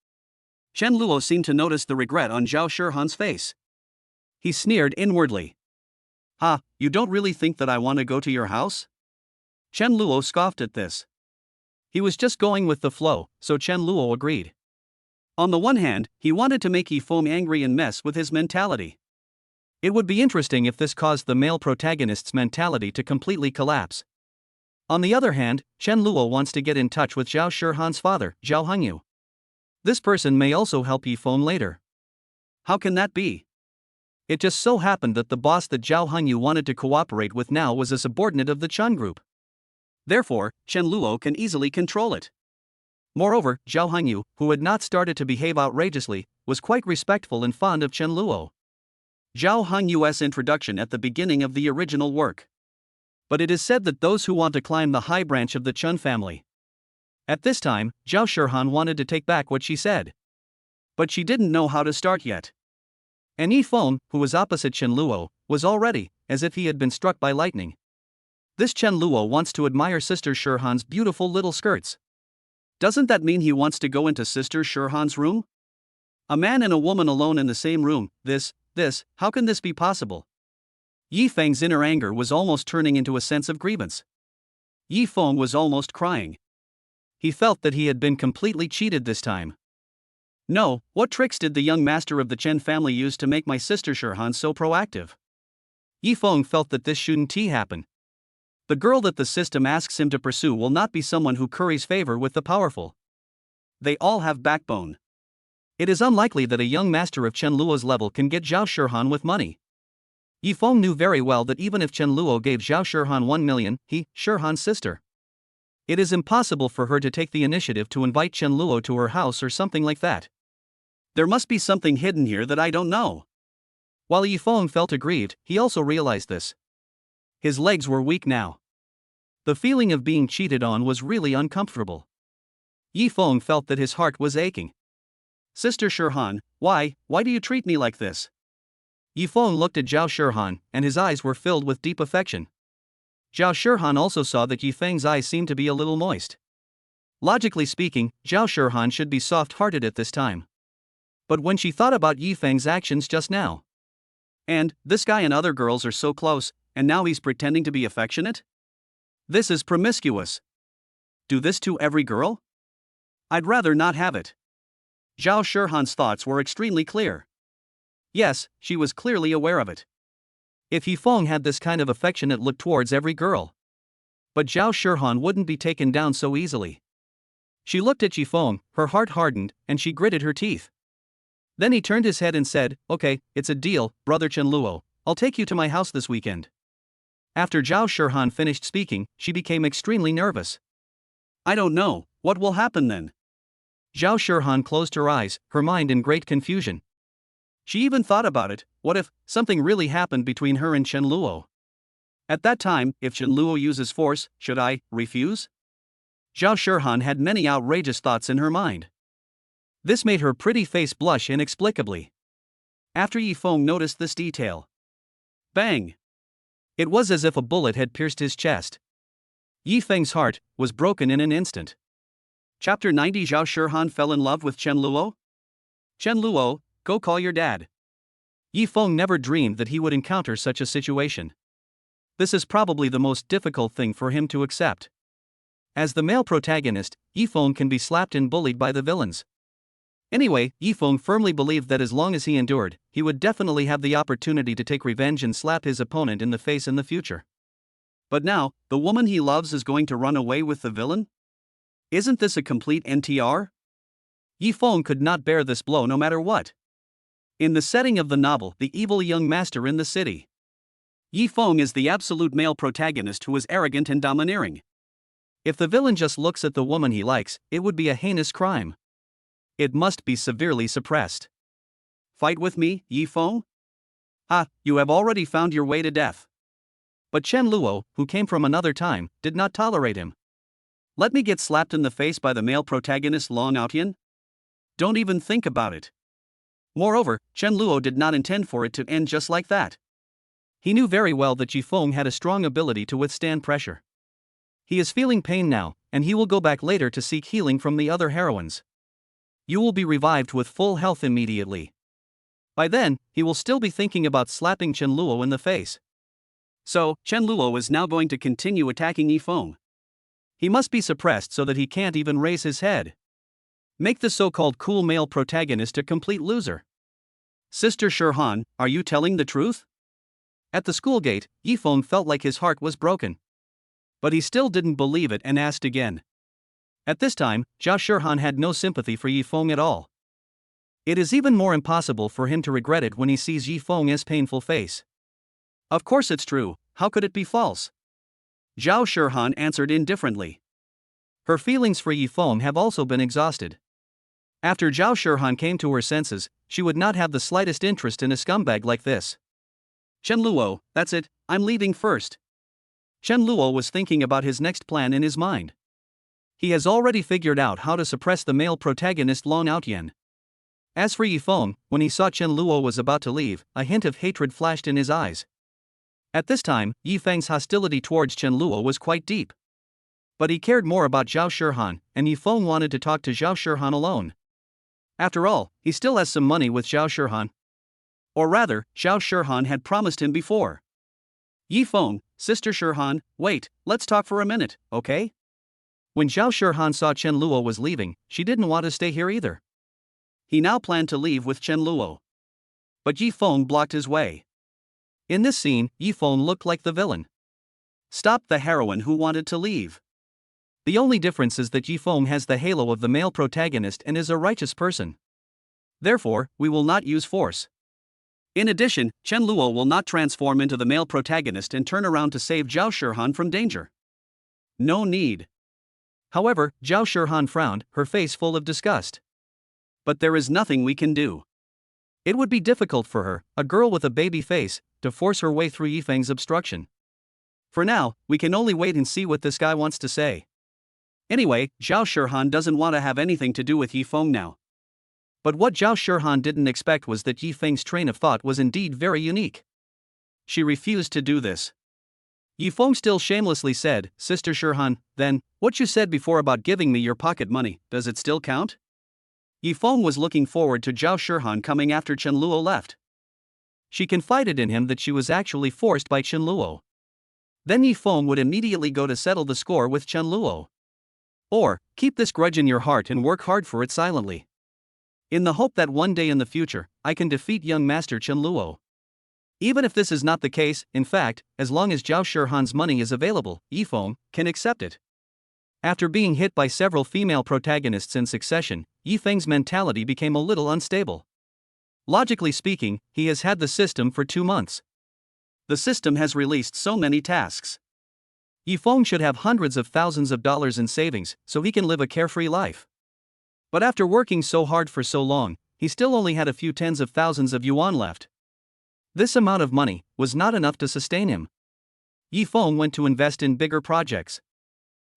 Chen Luo seemed to notice the regret on Zhao Shihan's face. He sneered inwardly. Ha, you don't really think that I want to go to your house? Chen Luo scoffed at this. He was just going with the flow, so Chen Luo agreed. On the one hand, he wanted to make Yifeng angry and mess with his mentality. It would be interesting if this caused the male protagonist's mentality to completely collapse. On the other hand, Chen Luo wants to get in touch with Zhao Shihan's father, Zhao Hongyu. This person may also help Yifeng later. How can that be? It just so happened that the boss that Zhao Hongyu wanted to cooperate with now was a subordinate of the Chun group. Therefore, Chen Luo can easily control it. Moreover, Zhao Hongyu, who had not started to behave outrageously, was quite respectful and fond of Chen Luo. Zhao Hongyu's introduction at the beginning of the original work. But it is said that those who want to climb the high branch of the Chun family. At this time, Zhao Shihan wanted to take back what she said. But she didn't know how to start yet. And Yifeng, who was opposite Chen Luo, was already, as if he had been struck by lightning. This Chen Luo wants to admire Sister Shirhan's beautiful little skirts. Doesn't that mean he wants to go into Sister Shirhan's room? A man and a woman alone in the same room, how can this be possible? Yifeng's inner anger was almost turning into a sense of grievance. Yifeng was almost crying. He felt that he had been completely cheated this time. No, what tricks did the young master of the Chen family use to make my sister Shirhan so proactive? Yifeng felt that this shouldn't happen. The girl that the system asks him to pursue will not be someone who curries favor with the powerful. They all have backbone. It is unlikely that a young master of Chen Luo's level can get Zhao Shirhan with money. Yifeng knew very well that even if Chen Luo gave Zhao Shirhan 1 million, Shirhan's sister, it is impossible for her to take the initiative to invite Chen Luo to her house or something like that. There must be something hidden here that I don't know. While Yifeng felt aggrieved, he also realized this. His legs were weak now. The feeling of being cheated on was really uncomfortable. Yifeng felt that his heart was aching. Sister Shirhan, why do you treat me like this? Yifeng looked at Zhao Shirhan, and his eyes were filled with deep affection. Zhao Shirhan also saw that Yifeng's eyes seemed to be a little moist. Logically speaking, Zhao Shirhan should be soft-hearted at this time. But when she thought about Yifeng's actions just now, and this guy and other girls are so close, and now he's pretending to be affectionate? This is promiscuous. Do this to every girl? I'd rather not have it. Zhao Shirhan's thoughts were extremely clear. Yes, she was clearly aware of it. If Yifeng had this kind of affectionate look towards every girl, but Zhao Shirhan wouldn't be taken down so easily. She looked at Yifeng, her heart hardened, and she gritted her teeth. Then he turned his head and said, "Okay, it's a deal, brother Chen Luo, I'll take you to my house this weekend." After Zhao Shirhan finished speaking, she became extremely nervous. I don't know, what will happen then? Zhao Shirhan closed her eyes, her mind in great confusion. She even thought about it, what if something really happened between her and Chen Luo? At that time, if Chen Luo uses force, should I refuse? Zhao Shirhan had many outrageous thoughts in her mind. This made her pretty face blush inexplicably. After Yifeng noticed this detail, bang! It was as if a bullet had pierced his chest. Yifeng's heart was broken in an instant. Chapter 90. Zhao Shirhan fell in love with Chen Luo? Chen Luo, go call your dad. Yifeng never dreamed that he would encounter such a situation. This is probably the most difficult thing for him to accept. As the male protagonist, Yifeng can be slapped and bullied by the villains. Anyway, Yifeng firmly believed that as long as he endured, he would definitely have the opportunity to take revenge and slap his opponent in the face in the future. But now, the woman he loves is going to run away with the villain? Isn't this a complete NTR? Yifeng could not bear this blow no matter what. In the setting of the novel, The Evil Young Master in the City, Yifeng is the absolute male protagonist who is arrogant and domineering. If the villain just looks at the woman he likes, it would be a heinous crime. It must be severely suppressed. Fight with me, Yifeng? Ah, you have already found your way to death. But Chen Luo, who came from another time, did not tolerate him. Let me get slapped in the face by the male protagonist Long Outyan? Don't even think about it. Moreover, Chen Luo did not intend for it to end just like that. He knew very well that Yifeng had a strong ability to withstand pressure. He is feeling pain now, and he will go back later to seek healing from the other heroines. You will be revived with full health immediately. By then, he will still be thinking about slapping Chen Luo in the face. So, Chen Luo is now going to continue attacking Yifeng. He must be suppressed so that he can't even raise his head. Make the so-called cool male protagonist a complete loser. Sister Shirhan, are you telling the truth? At the school gate, Yifeng felt like his heart was broken. But he still didn't believe it and asked again. At this time, Zhao Shirhan had no sympathy for Yifeng at all. It is even more impossible for him to regret it when he sees Yifeng's painful face. Of course it's true, how could it be false? Zhao Shirhan answered indifferently. Her feelings for Yifeng have also been exhausted. After Zhao Shirhan came to her senses, she would not have the slightest interest in a scumbag like this. Chen Luo, that's it, I'm leaving first. Chen Luo was thinking about his next plan in his mind. He has already figured out how to suppress the male protagonist Long Outyan. As for Yifeng, when he saw Chen Luo was about to leave, a hint of hatred flashed in his eyes. At this time, Yifeng's hostility towards Chen Luo was quite deep. But he cared more about Zhao Shihan, and Yifeng wanted to talk to Zhao Shihan alone. After all, he still has some money with Zhao Shihan. Or rather, Zhao Shihan had promised him before. Yifeng, Sister Shihan, wait, let's talk for a minute, okay? When Zhao Shihan saw Chen Luo was leaving, she didn't want to stay here either. He now planned to leave with Chen Luo. But Yifeng blocked his way. In this scene, Yifeng looked like the villain. Stop the heroine who wanted to leave. The only difference is that Yifeng has the halo of the male protagonist and is a righteous person. Therefore, we will not use force. In addition, Chen Luo will not transform into the male protagonist and turn around to save Zhao Shihan from danger. No need. However, Zhao Shihan frowned, her face full of disgust. But there is nothing we can do. It would be difficult for her, a girl with a baby face, to force her way through Yifeng's obstruction. For now, we can only wait and see what this guy wants to say. Anyway, Zhao Shihan doesn't want to have anything to do with Yifeng now. But what Zhao Shihan didn't expect was that Yifeng's train of thought was indeed very unique. She refused to do this. Yifeng still shamelessly said, Sister Shihan, then, what you said before about giving me your pocket money, does it still count? Yifeng was looking forward to Zhao Shihan coming after Chen Luo left. She confided in him that she was actually forced by Chen Luo. Then Yifeng would immediately go to settle the score with Chen Luo. Or, keep this grudge in your heart and work hard for it silently. In the hope that one day in the future, I can defeat young master Chen Luo. Even if this is not the case, in fact, as long as Zhao Shihan's money is available, Yifeng can accept it. After being hit by several female protagonists in succession, Yifeng's mentality became a little unstable. Logically speaking, he has had the system for 2 months. The system has released so many tasks. Yifeng should have hundreds of thousands of dollars in savings, so he can live a carefree life. But after working so hard for so long, he still only had a few tens of thousands of yuan left. This amount of money was not enough to sustain him. Yifeng went to invest in bigger projects.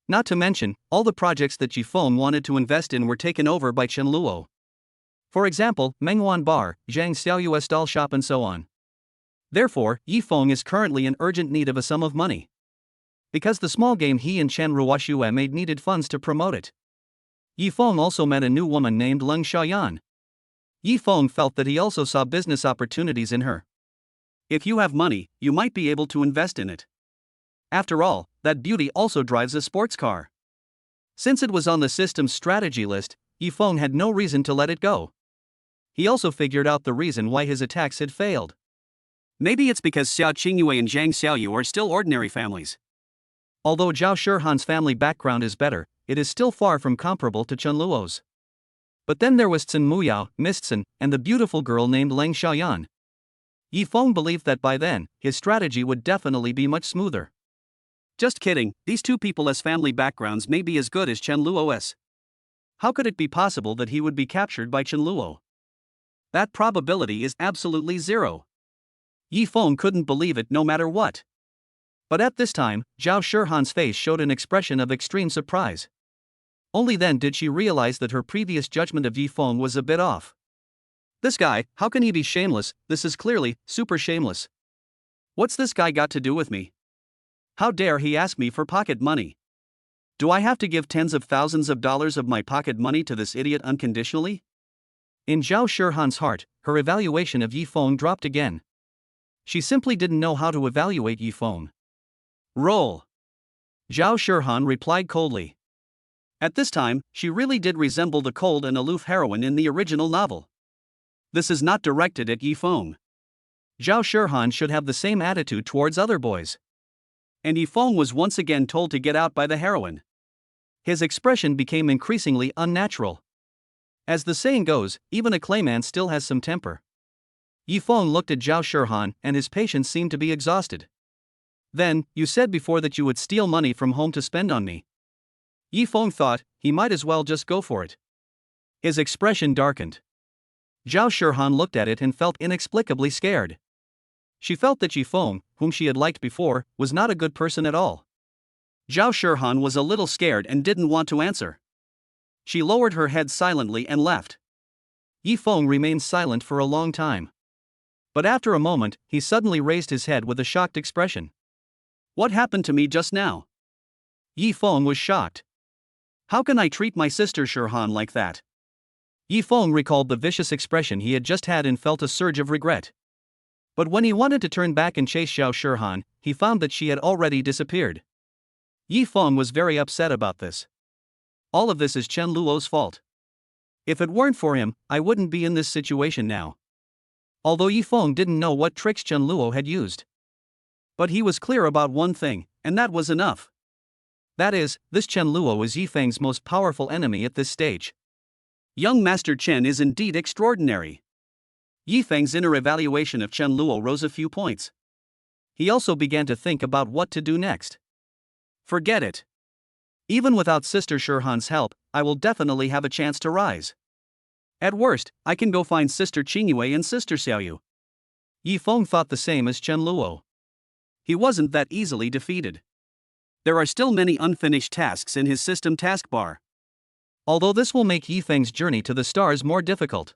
Not to mention, all the projects that Yifeng wanted to invest in were taken over by Chen Luo. For example, Mengwan Bar, Zhang Xiaoyua's doll shop and so on. Therefore, Yifeng is currently in urgent need of a sum of money. Because the small game he and Chen Ruoxue made needed funds to promote it. Yifeng also met a new woman named Leng Xiaoyan. Yifeng felt that he also saw business opportunities in her. If you have money, you might be able to invest in it. After all, that beauty also drives a sports car. Since it was on the system's strategy list, Yifeng had no reason to let it go. He also figured out the reason why his attacks had failed. Maybe it's because Xiaoingua and Zhang Xiaoyu are still ordinary families. Although Zhao Shihan's family background is better, it is still far from comparable to Chen Luo's. But then there was Cin Muyao, Mistsen, and the beautiful girl named Leng Xiaoyan. Yifeng believed that by then, his strategy would definitely be much smoother. Just kidding, these two people as family backgrounds may be as good as Chen Luo's. How could it be possible that he would be captured by Chen Luo? That probability is absolutely zero. Yifeng couldn't believe it no matter what. But at this time, Zhao Shihan's face showed an expression of extreme surprise. Only then did she realize that her previous judgment of Yifeng was a bit off. This guy, how can he be shameless? This is clearly super shameless. What's this guy got to do with me? How dare he ask me for pocket money? Do I have to give tens of thousands of dollars of my pocket money to this idiot unconditionally? In Zhao Shihan's heart, her evaluation of Yifeng dropped again. She simply didn't know how to evaluate Yifeng. Roll. Zhao Shihan replied coldly. At this time, she really did resemble the cold and aloof heroine in the original novel. This is not directed at Yifeng. Zhao Shihan should have the same attitude towards other boys. And Yifeng was once again told to get out by the heroine. His expression became increasingly unnatural. As the saying goes, even a clayman still has some temper. Yifeng looked at Zhao Shihan and his patience seemed to be exhausted. Then, you said before that you would steal money from home to spend on me. Yifeng thought, he might as well just go for it. His expression darkened. Zhao Shihan looked at it and felt inexplicably scared. She felt that Yifeng, whom she had liked before, was not a good person at all. Zhao Shihan was a little scared and didn't want to answer. She lowered her head silently and left. Yi Feng remained silent for a long time. But after a moment, he suddenly raised his head with a shocked expression. What happened to me just now? Yi Feng was shocked. How can I treat my sister Shirhan like that? Yi Feng recalled the vicious expression he had just had and felt a surge of regret. But when he wanted to turn back and chase Xiao Shirhan, he found that she had already disappeared. Yi Feng was very upset about this. All of this is Chen Luo's fault. If it weren't for him, I wouldn't be in this situation now. Although Yi Feng didn't know what tricks Chen Luo had used. But he was clear about one thing, and that was enough. That is, this Chen Luo is Yi Feng's most powerful enemy at this stage. Young Master Chen is indeed extraordinary. Yi Feng's inner evaluation of Chen Luo rose a few points. He also began to think about what to do next. Forget it. Even without Sister Shirhan's help, I will definitely have a chance to rise. At worst, I can go find Sister Qingyue and Sister Xiaoyu. Yi Feng thought the same as Chen Luo. He wasn't that easily defeated. There are still many unfinished tasks in his system taskbar. Although this will make Yi Feng's journey to the stars more difficult.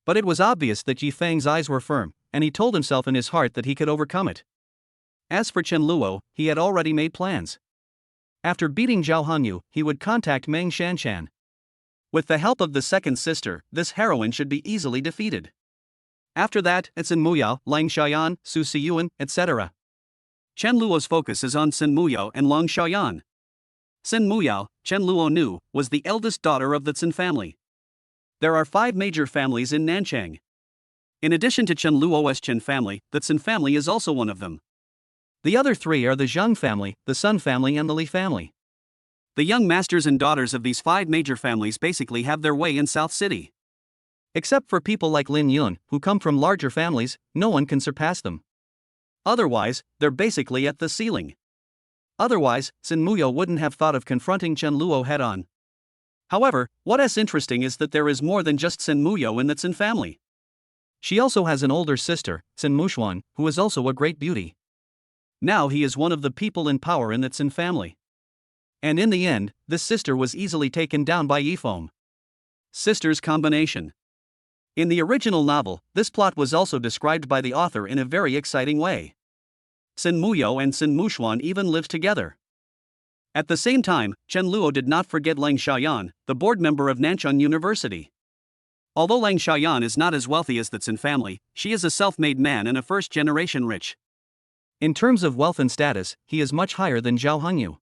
But it was obvious that Yi Feng's eyes were firm, and he told himself in his heart that he could overcome it. As for Chen Luo, he had already made plans. After beating Zhao Hongyu, he would contact Meng Shanshan. With the help of the second sister, this heroine should be easily defeated. After that, it's Sin Muyao, Lang Xiaoyan, Su Siyuan, etc. Chen Luo's focus is on Sin Muyao and Lang Xiaoyan. Sin Muyao, Chen Luo knew, was the eldest daughter of the Xin family. There are 5 major families in Nanchang. In addition to Chen Luo's Chen family, the Xin family is also one of them. The other 3 are the Zhang family, the Sun family and the Li family. The young masters and daughters of these 5 major families basically have their way in South City. Except for people like Lin Yun, who come from larger families, no one can surpass them. Otherwise, they're basically at the ceiling. Otherwise, Sin Muyao wouldn't have thought of confronting Chen Luo head-on. However, what is interesting is that there is more than just Sin Muyao in the Xin family. She also has an older sister, Sin Mushuan, who is also a great beauty. Now he is one of the people in power in the Xin family. And in the end, this sister was easily taken down by Yi Feng. Sisters combination. In the original novel, this plot was also described by the author in a very exciting way. Sin Muyao and Sin Mushuan even lived together. At the same time, Chen Luo did not forget Lang Xiaoyan, the board member of Nanchang University. Although Lang Xiaoyan is not as wealthy as the Xin family, she is a self-made man and a first-generation rich. In terms of wealth and status, he is much higher than Zhao Hongyu.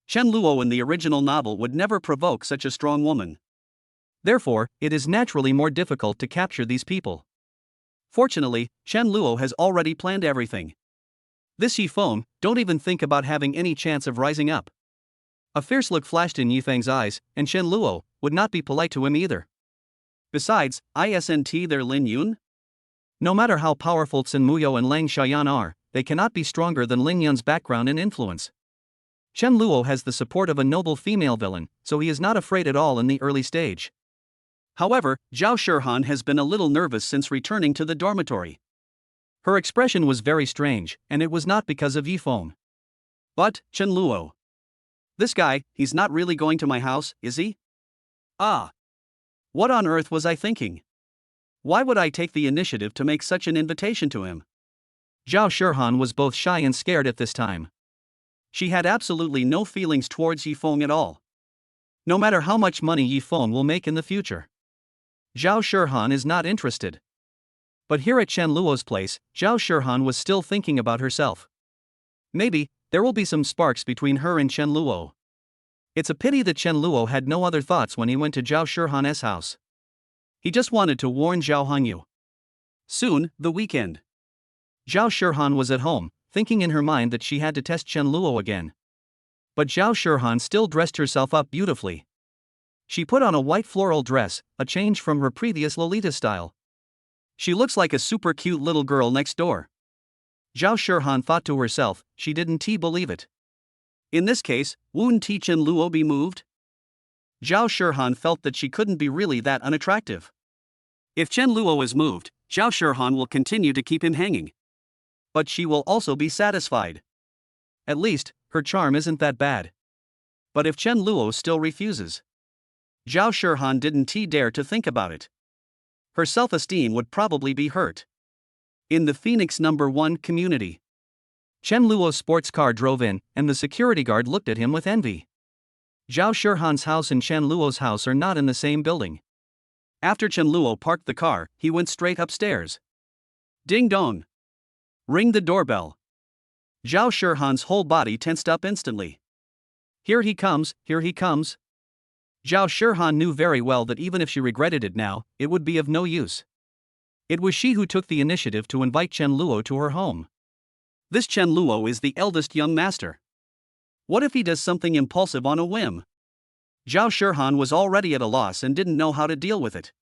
Chen Luo in the original novel would never provoke such a strong woman. Therefore, it is naturally more difficult to capture these people. Fortunately, Chen Luo has already planned everything. This Yi Feng, don't even think about having any chance of rising up. A fierce look flashed in Yi Feng's eyes, and Chen Luo would not be polite to him either. Besides, isn't there Lin Yun? No matter how powerful Sin Muyao and Lang Xiaoyan are, they cannot be stronger than Lin Yun's background and influence. Chen Luo has the support of a noble female villain, so he is not afraid at all in the early stage. However, Zhao Shirhan has been a little nervous since returning to the dormitory. Her expression was very strange, and it was not because of Yi Feng. But, Chen Luo. This guy, he's not really going to my house, is he? Ah. What on earth was I thinking? Why would I take the initiative to make such an invitation to him? Zhao Shirhan was both shy and scared at this time. She had absolutely no feelings towards Yi Feng at all. No matter how much money Yi Feng will make in the future. Zhao Shirhan is not interested. But here at Chen Luo's place, Zhao Shirhan was still thinking about herself. Maybe, there will be some sparks between her and Chen Luo. It's a pity that Chen Luo had no other thoughts when he went to Zhao Shirhan's house. He just wanted to warn Zhao Hongyu. Soon, the weekend. Zhao Shirhan was at home, thinking in her mind that she had to test Chen Luo again. But Zhao Shirhan still dressed herself up beautifully. She put on a white floral dress, a change from her previous Lolita style. She looks like a super cute little girl next door. Zhao Shirhan thought to herself, she didn't believe it. In this case, wouldn't Chen Luo be moved? Zhao Shirhan felt that she couldn't be really that unattractive. If Chen Luo is moved, Zhao Shirhan will continue to keep him hanging. But she will also be satisfied. At least, her charm isn't that bad. But if Chen Luo still refuses, Zhao Shirhan didn't dare to think about it. her self-esteem would probably be hurt. In the Phoenix #1 community, Chen Luo's sports car drove in, and the security guard looked at him with envy. Zhao Shihan's house and Chen Luo's house are not in the same building. After Chen Luo parked the car, he went straight upstairs. Ding dong! Ring the doorbell. Zhao Shihan's whole body tensed up instantly. Here he comes, here he comes. Zhao Shihan knew very well that even if she regretted it now, it would be of no use. It was she who took the initiative to invite Chen Luo to her home. This Chen Luo is the eldest young master. What if he does something impulsive on a whim? Zhao Shihan was already at a loss and didn't know how to deal with it.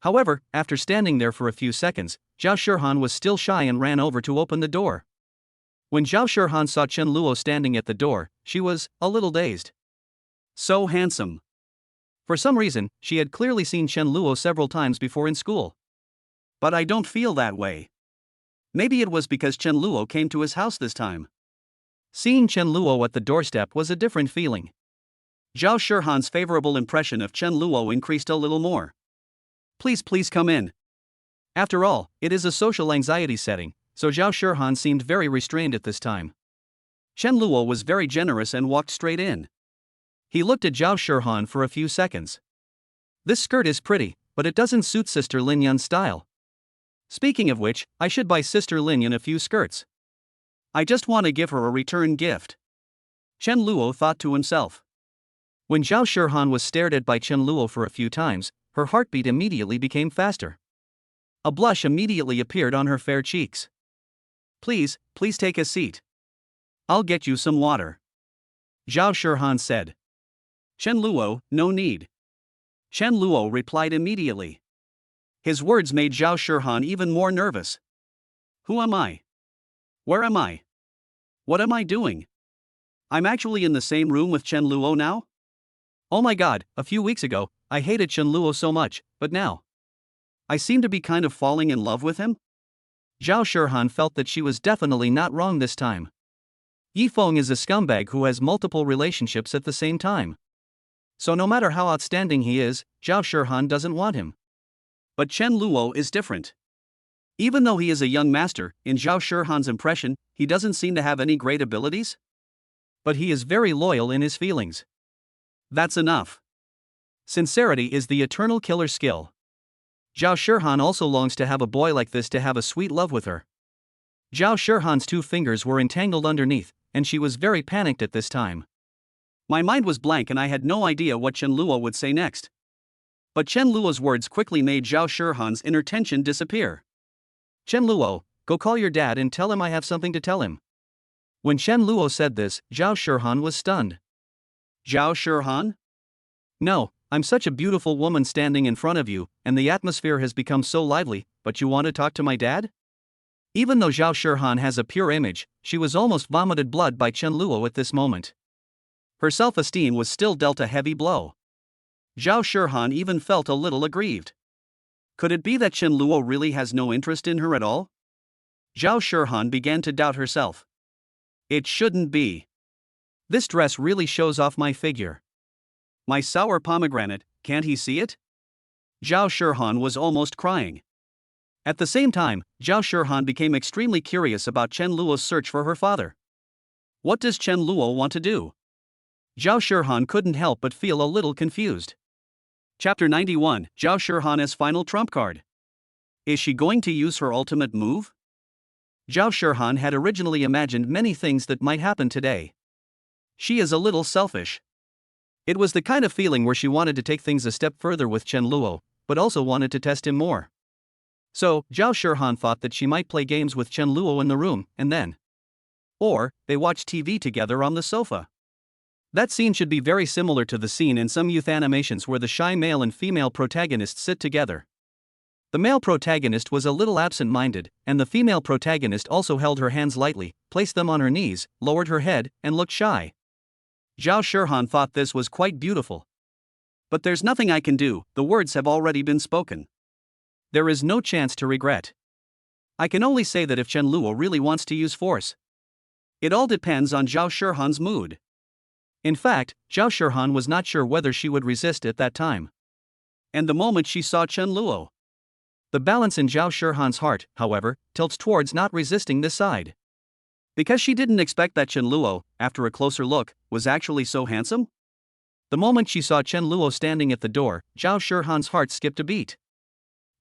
However, after standing there for a few seconds, Zhao Shihan was still shy and ran over to open the door. When Zhao Shihan saw Chen Luo standing at the door, she was a little dazed. So handsome. For some reason, she had clearly seen Chen Luo several times before in school. But I don't feel that way. Maybe it was because Chen Luo came to his house this time. Seeing Chen Luo at the doorstep was a different feeling. Zhao Shihan's favorable impression of Chen Luo increased a little more. Please come in. After all, it is a social anxiety setting, so Zhao Shihan seemed very restrained at this time. Chen Luo was very generous and walked straight in. He looked at Zhao Shihan for a few seconds. This skirt is pretty, but it doesn't suit Sister Lin Yun's style. Speaking of which, I should buy Sister Lin Yun a few skirts. I just want to give her a return gift. Chen Luo thought to himself. When Zhao Shihan was stared at by Chen Luo for a few times, her heartbeat immediately became faster. A blush immediately appeared on her fair cheeks. Please take a seat. I'll get you some water. Zhao Shihan said. Chen Luo, no need. Chen Luo replied immediately. His words made Zhao Shihan even more nervous. Who am I? Where am I? What am I doing? I'm actually in the same room with Chen Luo now? Oh my god, a few weeks ago, I hated Chen Luo so much, but now I seem to be kind of falling in love with him? Zhao Shihan felt that she was definitely not wrong this time. Yi Feng is a scumbag who has multiple relationships at the same time. So no matter how outstanding he is, Zhao Shihan doesn't want him. But Chen Luo is different. Even though he is a young master, in Zhao Shihan's impression, he doesn't seem to have any great abilities. But he is very loyal in his feelings. That's enough. Sincerity is the eternal killer skill. Zhao Shihan also longs to have a boy like this to have a sweet love with her. Zhao Shihan's 2 fingers were entangled underneath, and she was very panicked at this time. My mind was blank and I had no idea what Chen Luo would say next. But Chen Luo's words quickly made Zhao Shihan's inner tension disappear. Chen Luo, go call your dad and tell him I have something to tell him. When Chen Luo said this, Zhao Shihan was stunned. Zhao Shihan? No, I'm such a beautiful woman standing in front of you, and the atmosphere has become so lively, but you want to talk to my dad? Even though Zhao Shihan has a pure image, she was almost vomited blood by Chen Luo at this moment. Her self-esteem was still dealt a heavy blow. Zhao Shihan even felt a little aggrieved. Could it be that Chen Luo really has no interest in her at all? Zhao Shihan began to doubt herself. It shouldn't be. This dress really shows off my figure. My sour pomegranate, can't he see it? Zhao Shihan was almost crying. At the same time, Zhao Shihan became extremely curious about Chen Luo's search for her father. What does Chen Luo want to do? Zhao Shihan couldn't help but feel a little confused. Chapter 91, Zhao Shihan as final trump card. Is she going to use her ultimate move? Zhao Shihan had originally imagined many things that might happen today. She is a little selfish. It was the kind of feeling where she wanted to take things a step further with Chen Luo, but also wanted to test him more. So, Zhao Shihan thought that she might play games with Chen Luo in the room, and then. Or, they watch TV together on the sofa. That scene should be very similar to the scene in some youth animations where the shy male and female protagonists sit together. The male protagonist was a little absent-minded, and the female protagonist also held her hands lightly, placed them on her knees, lowered her head, and looked shy. Zhao Shihan thought this was quite beautiful. But there's nothing I can do, the words have already been spoken. There is no chance to regret. I can only say that if Chen Luo really wants to use force. It all depends on Zhao Shihan's mood. In fact, Zhao Shihan was not sure whether she would resist at that time. And the moment she saw Chen Luo, The balance in Zhao Shihan's heart, however, tilts towards not resisting this side. Because she didn't expect that Chen Luo, after a closer look, was actually so handsome? The moment she saw Chen Luo standing at the door, Zhao Shihan's heart skipped a beat.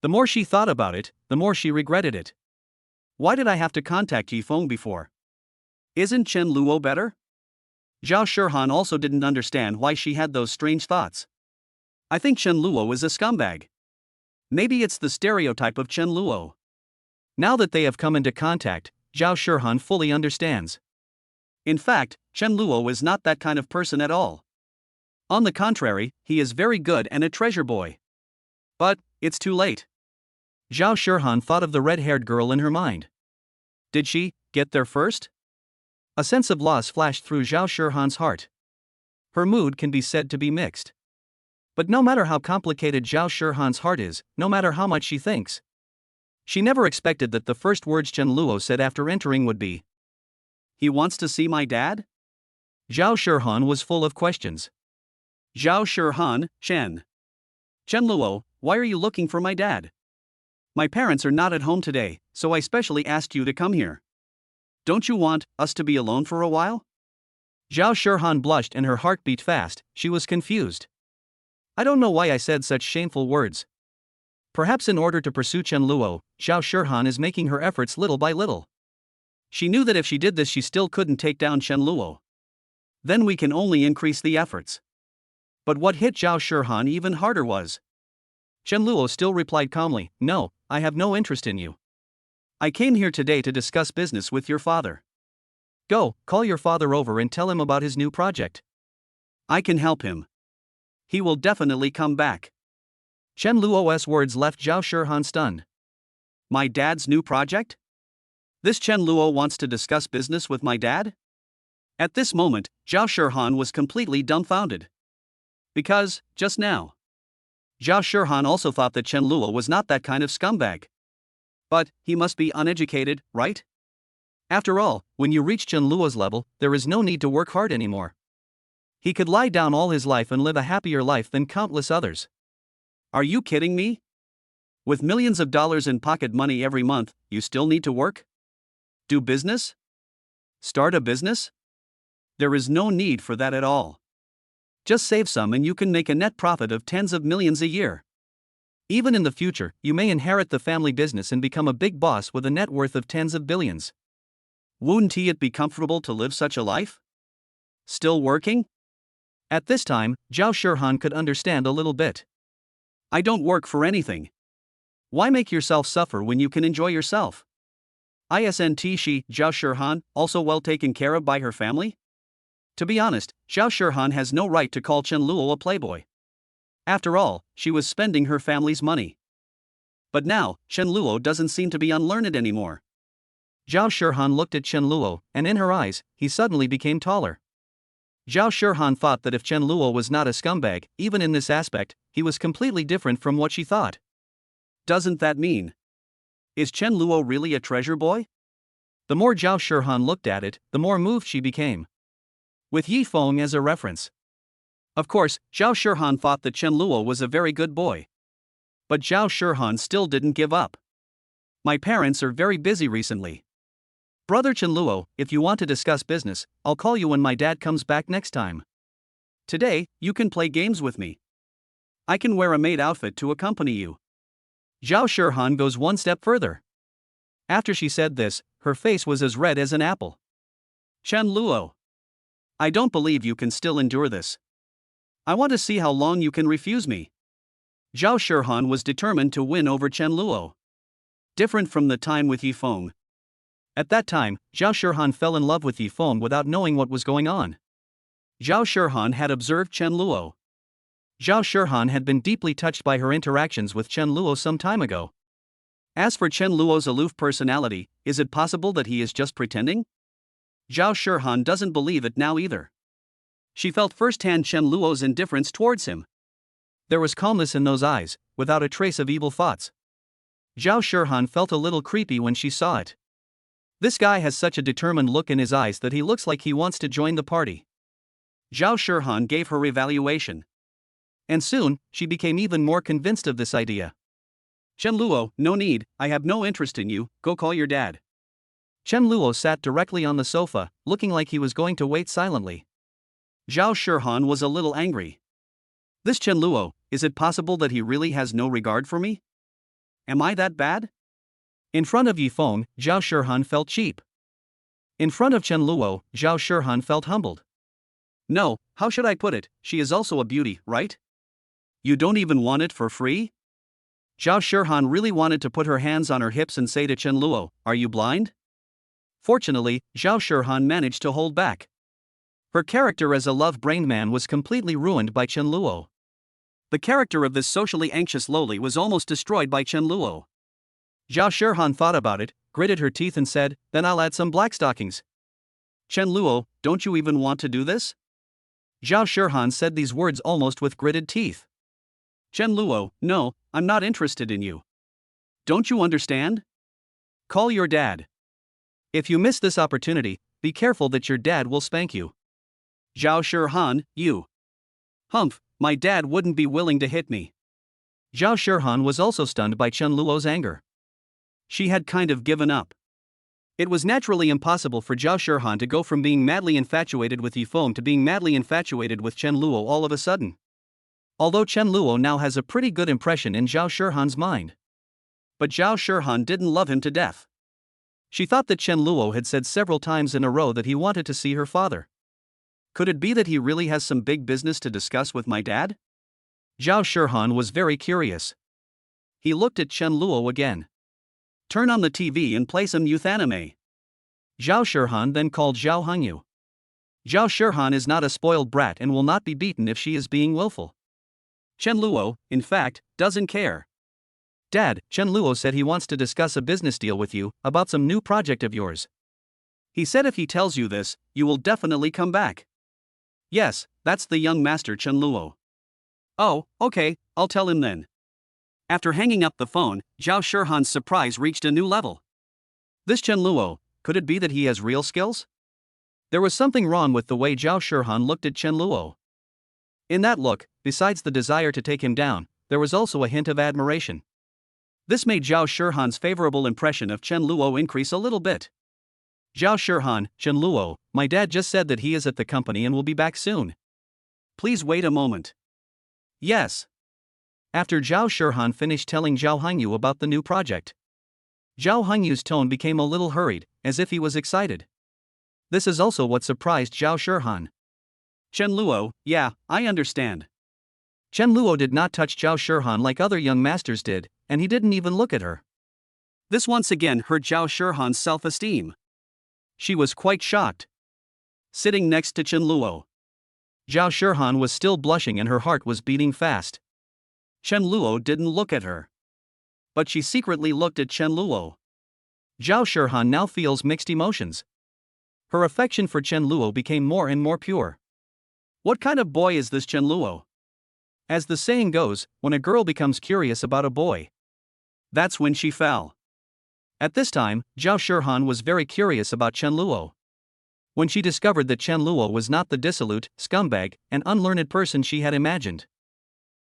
The more she thought about it, the more she regretted it. Why did I have to contact Yifeng before? Isn't Chen Luo better? Zhao Shihan also didn't understand why she had those strange thoughts. I think Chen Luo is a scumbag. Maybe it's the stereotype of Chen Luo. Now that they have come into contact, Zhao Shihan fully understands. In fact, Chen Luo is not that kind of person at all. On the contrary, he is very good and a treasure boy. But it's too late. Zhao Shihan thought of the red-haired girl in her mind. Did she get there first? A sense of loss flashed through Zhao Shihan's heart. Her mood can be said to be mixed. But no matter how complicated Zhao Shihan's heart is, no matter how much she thinks, she never expected that the first words Chen Luo said after entering would be, "He wants to see my dad?" Zhao Shihan was full of questions. Zhao Shihan, Chen Luo, why are you looking for my dad? My parents are not at home today, so I specially asked you to come here. Don't you want us to be alone for a while? Zhao Shihan blushed and her heart beat fast. She was confused. I don't know why I said such shameful words. Perhaps in order to pursue Chen Luo, Zhao Shihan is making her efforts little by little. She knew that if she did this she still couldn't take down Chen Luo. Then we can only increase the efforts. But what hit Zhao Shihan even harder was, Chen Luo still replied calmly, "No, I have no interest in you. I came here today to discuss business with your father. Go, call your father over and tell him about his new project. I can help him. He will definitely come back." Chen Luo's words left Zhao Shihan stunned. My dad's new project? This Chen Luo wants to discuss business with my dad? At this moment, Zhao Shihan was completely dumbfounded. Because, just now, Zhao Shihan also thought that Chen Luo was not that kind of scumbag. But he must be uneducated, right? After all, when you reach Chen Luo's level, there is no need to work hard anymore. He could lie down all his life and live a happier life than countless others. Are you kidding me? With millions of dollars in pocket money every month, you still need to work? Do business? Start a business? There is no need for that at all. Just save some and you can make a net profit of tens of millions a year. Even in the future, you may inherit the family business and become a big boss with a net worth of tens of billions. Wouldn't it be comfortable to live such a life? Still working? At this time, Zhao Shihan could understand a little bit. I don't work for anything. Why make yourself suffer when you can enjoy yourself? Isn't she, Zhao Shihan, also well taken care of by her family? To be honest, Zhao Shihan has no right to call Chen Luo a playboy. After all, she was spending her family's money. But now, Chen Luo doesn't seem to be unlearned anymore. Zhao Shihan looked at Chen Luo, and in her eyes, he suddenly became taller. Zhao Shihan thought that if Chen Luo was not a scumbag, even in this aspect, he was completely different from what she thought. Doesn't that mean? Is Chen Luo really a treasure boy? The more Zhao Shihan looked at it, the more moved she became. With Yifeng as a reference. Of course, Zhao Shihan thought that Chen Luo was a very good boy. But Zhao Shihan still didn't give up. My parents are very busy recently. Brother Chen Luo, if you want to discuss business, I'll call you when my dad comes back next time. Today, you can play games with me. I can wear a maid outfit to accompany you. Zhao Shihan goes one step further. After she said this, her face was as red as an apple. Chen Luo, I don't believe you can still endure this. I want to see how long you can refuse me. Zhao Shihan was determined to win over Chen Luo. Different from the time with Yifeng. At that time, Zhao Shihan fell in love with Yifeng without knowing what was going on. Zhao Shihan had observed Chen Luo. Zhao Shihan had been deeply touched by her interactions with Chen Luo some time ago. As for Chen Luo's aloof personality, is it possible that he is just pretending? Zhao Shihan doesn't believe it now either. She felt firsthand Chen Luo's indifference towards him. There was calmness in those eyes, without a trace of evil thoughts. Zhao Shihan felt a little creepy when she saw it. This guy has such a determined look in his eyes that he looks like he wants to join the party. Zhao Shihan gave her evaluation. And soon, she became even more convinced of this idea. Chen Luo, no need, I have no interest in you, go call your dad. Chen Luo sat directly on the sofa, looking like he was going to wait silently. Zhao Shihan was a little angry. This Chen Luo, is it possible that he really has no regard for me? Am I that bad? In front of Yifeng, Zhao Shihan felt cheap. In front of Chen Luo, Zhao Shihan felt humbled. No, how should I put it, she is also a beauty, right? You don't even want it for free? Zhao Shihan really wanted to put her hands on her hips and say to Chen Luo, are you blind? Fortunately, Zhao Shihan managed to hold back. Her character as a love-brained man was completely ruined by Chen Luo. The character of this socially anxious lowly was almost destroyed by Chen Luo. Zhao Shihan thought about it, gritted her teeth and said, then I'll add some black stockings. Chen Luo, don't you even want to do this? Zhao Shihan said these words almost with gritted teeth. Chen Luo, no, I'm not interested in you. Don't you understand? Call your dad. If you miss this opportunity, be careful that your dad will spank you. Zhao Shihan, you. Humph, my dad wouldn't be willing to hit me. Zhao Shihan was also stunned by Chen Luo's anger. She had kind of given up. It was naturally impossible for Zhao Shihan to go from being madly infatuated with Yifeng to being madly infatuated with Chen Luo all of a sudden. Although Chen Luo now has a pretty good impression in Zhao Shihan's mind. But Zhao Shihan didn't love him to death. She thought that Chen Luo had said several times in a row that he wanted to see her father. Could it be that he really has some big business to discuss with my dad? Zhao Shihan was very curious. He looked at Chen Luo again. Turn on the TV and play some youth anime. Zhao Shihan then called Zhao Hongyu. Zhao Shihan is not a spoiled brat and will not be beaten if she is being willful. Chen Luo, in fact, doesn't care. Dad, Chen Luo said he wants to discuss a business deal with you, about some new project of yours. He said if he tells you this, you will definitely come back. Yes, that's the young master Chen Luo. Oh, okay, I'll tell him then. After hanging up the phone, Zhao Shihan's surprise reached a new level. This Chen Luo, could it be that he has real skills? There was something wrong with the way Zhao Shihan looked at Chen Luo. In that look, besides the desire to take him down, there was also a hint of admiration. This made Zhao Shihan's favorable impression of Chen Luo increase a little bit. Zhao Shihan, Chen Luo, my dad just said that he is at the company and will be back soon. Please wait a moment. Yes. After Zhao Shihan finished telling Zhao Hongyu about the new project, Zhao Hongyu's tone became a little hurried, as if he was excited. This is also what surprised Zhao Shihan. Chen Luo, yeah, I understand. Chen Luo did not touch Zhao Shihan like other young masters did, and he didn't even look at her. This once again hurt Zhao Shihan's self-esteem. She was quite shocked. Sitting next to Chen Luo, Zhao Shihan was still blushing and her heart was beating fast. Chen Luo didn't look at her. But she secretly looked at Chen Luo. Zhao Shihan now feels mixed emotions. Her affection for Chen Luo became more and more pure. What kind of boy is this Chen Luo? As the saying goes, when a girl becomes curious about a boy, that's when she fell. At this time, Zhao Shihan was very curious about Chen Luo. When she discovered that Chen Luo was not the dissolute, scumbag, and unlearned person she had imagined.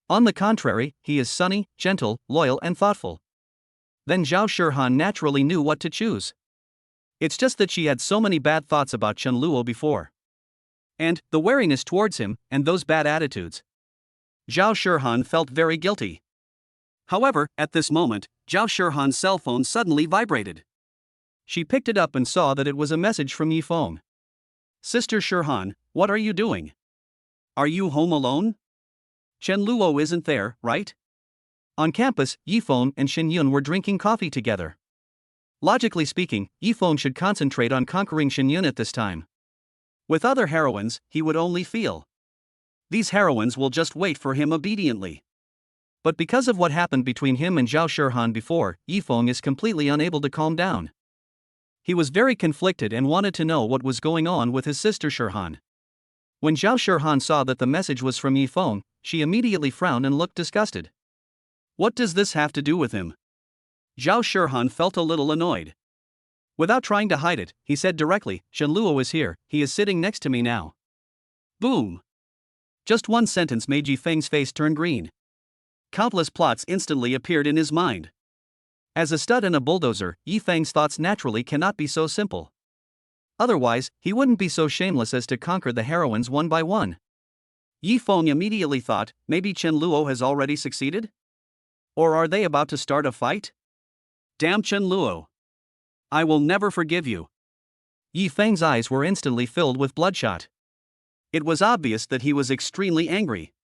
On the contrary, he is sunny, gentle, loyal and thoughtful. Then Zhao Shihan naturally knew what to choose. It's just that she had so many bad thoughts about Chen Luo before. And, the wariness towards him, and those bad attitudes. Zhao Shihan felt very guilty. However, at this moment, Zhao Shihan's cell phone suddenly vibrated. She picked it up and saw that it was a message from Yifeng. Sister Shihan, what are you doing? Are you home alone? Chen Luo isn't there, right? On campus, Yifeng and Lin Yun were drinking coffee together. Logically speaking, Yifeng should concentrate on conquering Lin Yun at this time. With other heroines, he would only feel. These heroines will just wait for him obediently. But because of what happened between him and Zhao Shihan before, Yifeng is completely unable to calm down. He was very conflicted and wanted to know what was going on with his sister Shihan. When Zhao Shihan saw that the message was from Yifeng, she immediately frowned and looked disgusted. What does this have to do with him? Zhao Shihan felt a little annoyed. Without trying to hide it, he said directly, Chen Luo is here, he is sitting next to me now. Boom! Just one sentence made Yifeng's face turn green. Countless plots instantly appeared in his mind. As a stud and a bulldozer, Yifeng's thoughts naturally cannot be so simple. Otherwise, he wouldn't be so shameless as to conquer the heroines one by one. Yifeng immediately thought, maybe Chen Luo has already succeeded? Or are they about to start a fight? Damn Chen Luo! I will never forgive you. Yifeng's eyes were instantly filled with bloodshot. It was obvious that he was extremely angry.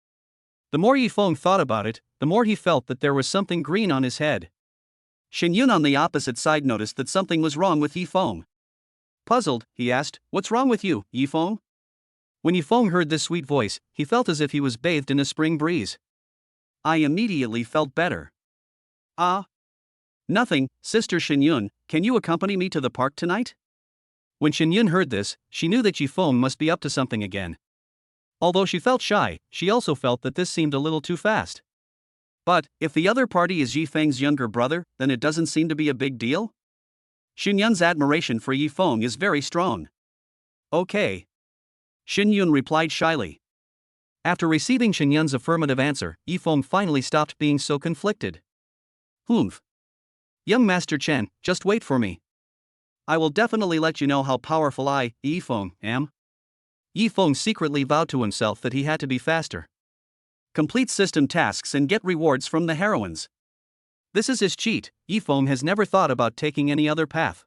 The more Yifeng thought about it, the more he felt that there was something green on his head. Shen Yun on the opposite side noticed that something was wrong with Yifeng. Puzzled, he asked, "What's wrong with you, Yifeng?" When Yifeng heard this sweet voice, he felt as if he was bathed in a spring breeze. I immediately felt better. Ah. Nothing, Sister Shen Yun, can you accompany me to the park tonight? When Shen Yun heard this, she knew that Yifeng must be up to something again. Although she felt shy, she also felt that this seemed a little too fast. But, if the other party is Yifeng's younger brother, then it doesn't seem to be a big deal? Shen Yun's admiration for Yifeng is very strong. Okay. Shen Yun replied shyly. After receiving Shen Yun's affirmative answer, Yifeng finally stopped being so conflicted. Humph. Young Master Chen, just wait for me. I will definitely let you know how powerful I, Yifeng, am. Yifeng secretly vowed to himself that he had to be faster. Complete system tasks and get rewards from the heroines. This is his cheat. Yifeng has never thought about taking any other path.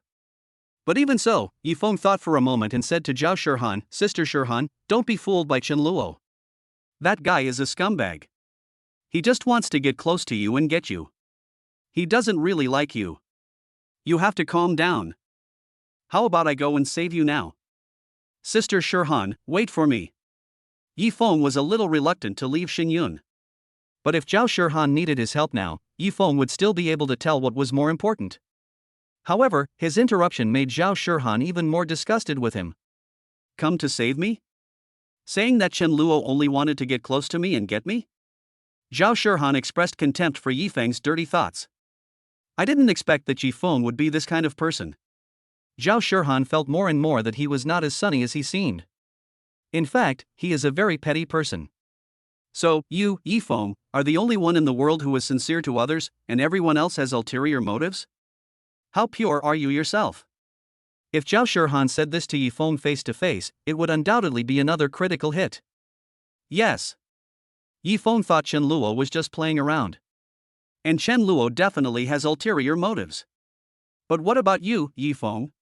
But even so, Yifeng thought for a moment and said to Zhao Shihan, "Sister Shihan, don't be fooled by Chen Luo. That guy is a scumbag. He just wants to get close to you and get you. He doesn't really like you. You have to calm down. How about I go and save you now? Sister Shihan, wait for me." Yifeng was a little reluctant to leave Shen Yun. But if Zhao Shihan needed his help now, Yifeng would still be able to tell what was more important. However, his interruption made Zhao Shihan even more disgusted with him. Come to save me? Saying that Chen Luo only wanted to get close to me and get me? Zhao Shihan expressed contempt for Yifeng's dirty thoughts. I didn't expect that Yifeng would be this kind of person. Zhao Shihan felt more and more that he was not as sunny as he seemed. In fact, he is a very petty person. So, you, Yifeng, are the only one in the world who is sincere to others, and everyone else has ulterior motives? How pure are you yourself? If Zhao Shihan said this to Yifeng face to face, it would undoubtedly be another critical hit. Yes. Yifeng thought Chen Luo was just playing around. And Chen Luo definitely has ulterior motives. But what about you, Yifeng?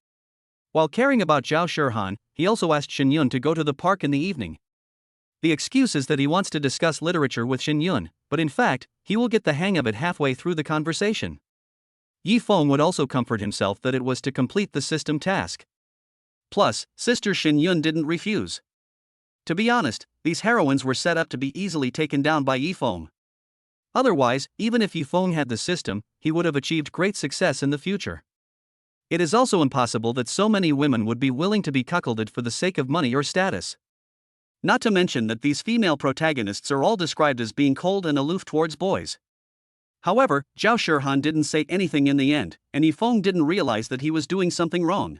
While caring about Zhao Shihan, he also asked Shen Yun to go to the park in the evening. The excuse is that he wants to discuss literature with Shen Yun, but in fact, he will get the hang of it halfway through the conversation. Yifeng would also comfort himself that it was to complete the system task. Plus, Sister Shen Yun didn't refuse. To be honest, these heroines were set up to be easily taken down by Yifeng. Otherwise, even if Yifeng had the system, he would have achieved great success in the future. It is also impossible that so many women would be willing to be cuckolded for the sake of money or status. Not to mention that these female protagonists are all described as being cold and aloof towards boys. However, Zhao Shihan didn't say anything in the end, and Yifeng didn't realize that he was doing something wrong.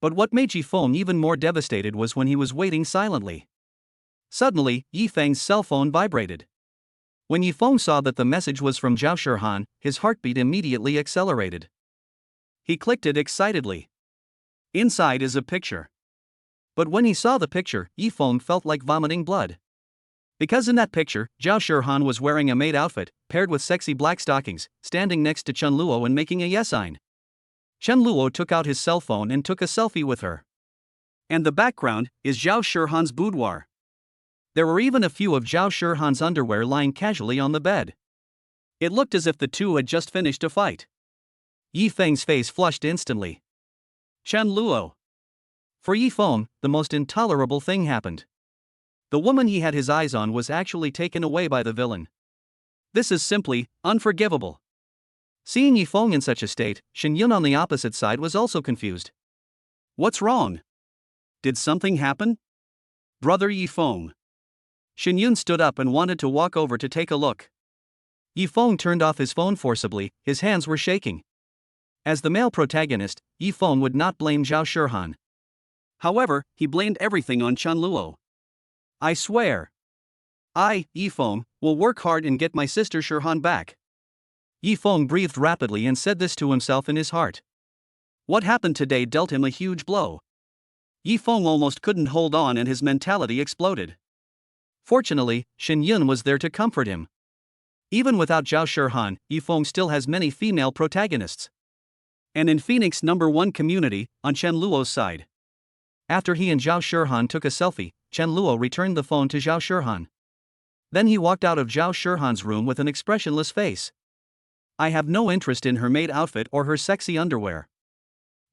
But what made Yifeng even more devastated was when he was waiting silently. Suddenly, Yifeng's cell phone vibrated. When Yifeng saw that the message was from Zhao Shihan, his heartbeat immediately accelerated. He clicked it excitedly. Inside is a picture. But when he saw the picture, Yifeng felt like vomiting blood. Because in that picture, Zhao Shihan was wearing a maid outfit, paired with sexy black stockings, standing next to Chen Luo and making a yes sign. Chen Luo took out his cell phone and took a selfie with her. And the background is Zhao Shihan's boudoir. There were even a few of Zhao Shihan's underwear lying casually on the bed. It looked as if the two had just finished a fight. Yifeng's face flushed instantly. Chen Luo. For Yifeng, the most intolerable thing happened. The woman he had his eyes on was actually taken away by the villain. This is simply unforgivable. Seeing Yifeng in such a state, Shen Yun on the opposite side was also confused. What's wrong? Did something happen? Brother Yifeng. Shen Yun stood up and wanted to walk over to take a look. Yifeng turned off his phone forcibly, his hands were shaking. As the male protagonist, Yifeng would not blame Zhao Shihan. However, he blamed everything on Chen Luo. I swear. I, Yifeng, will work hard and get my sister Shihan back. Yifeng breathed rapidly and said this to himself in his heart. What happened today dealt him a huge blow. Yifeng almost couldn't hold on and his mentality exploded. Fortunately, Lin Yun was there to comfort him. Even without Zhao Shihan, Yifeng still has many female protagonists. And in Phoenix #1 community, on Chen Luo's side. After he and Zhao Shihan took a selfie, Chen Luo returned the phone to Zhao Shihan. Then he walked out of Zhao Shihan's room with an expressionless face. I have no interest in her maid outfit or her sexy underwear.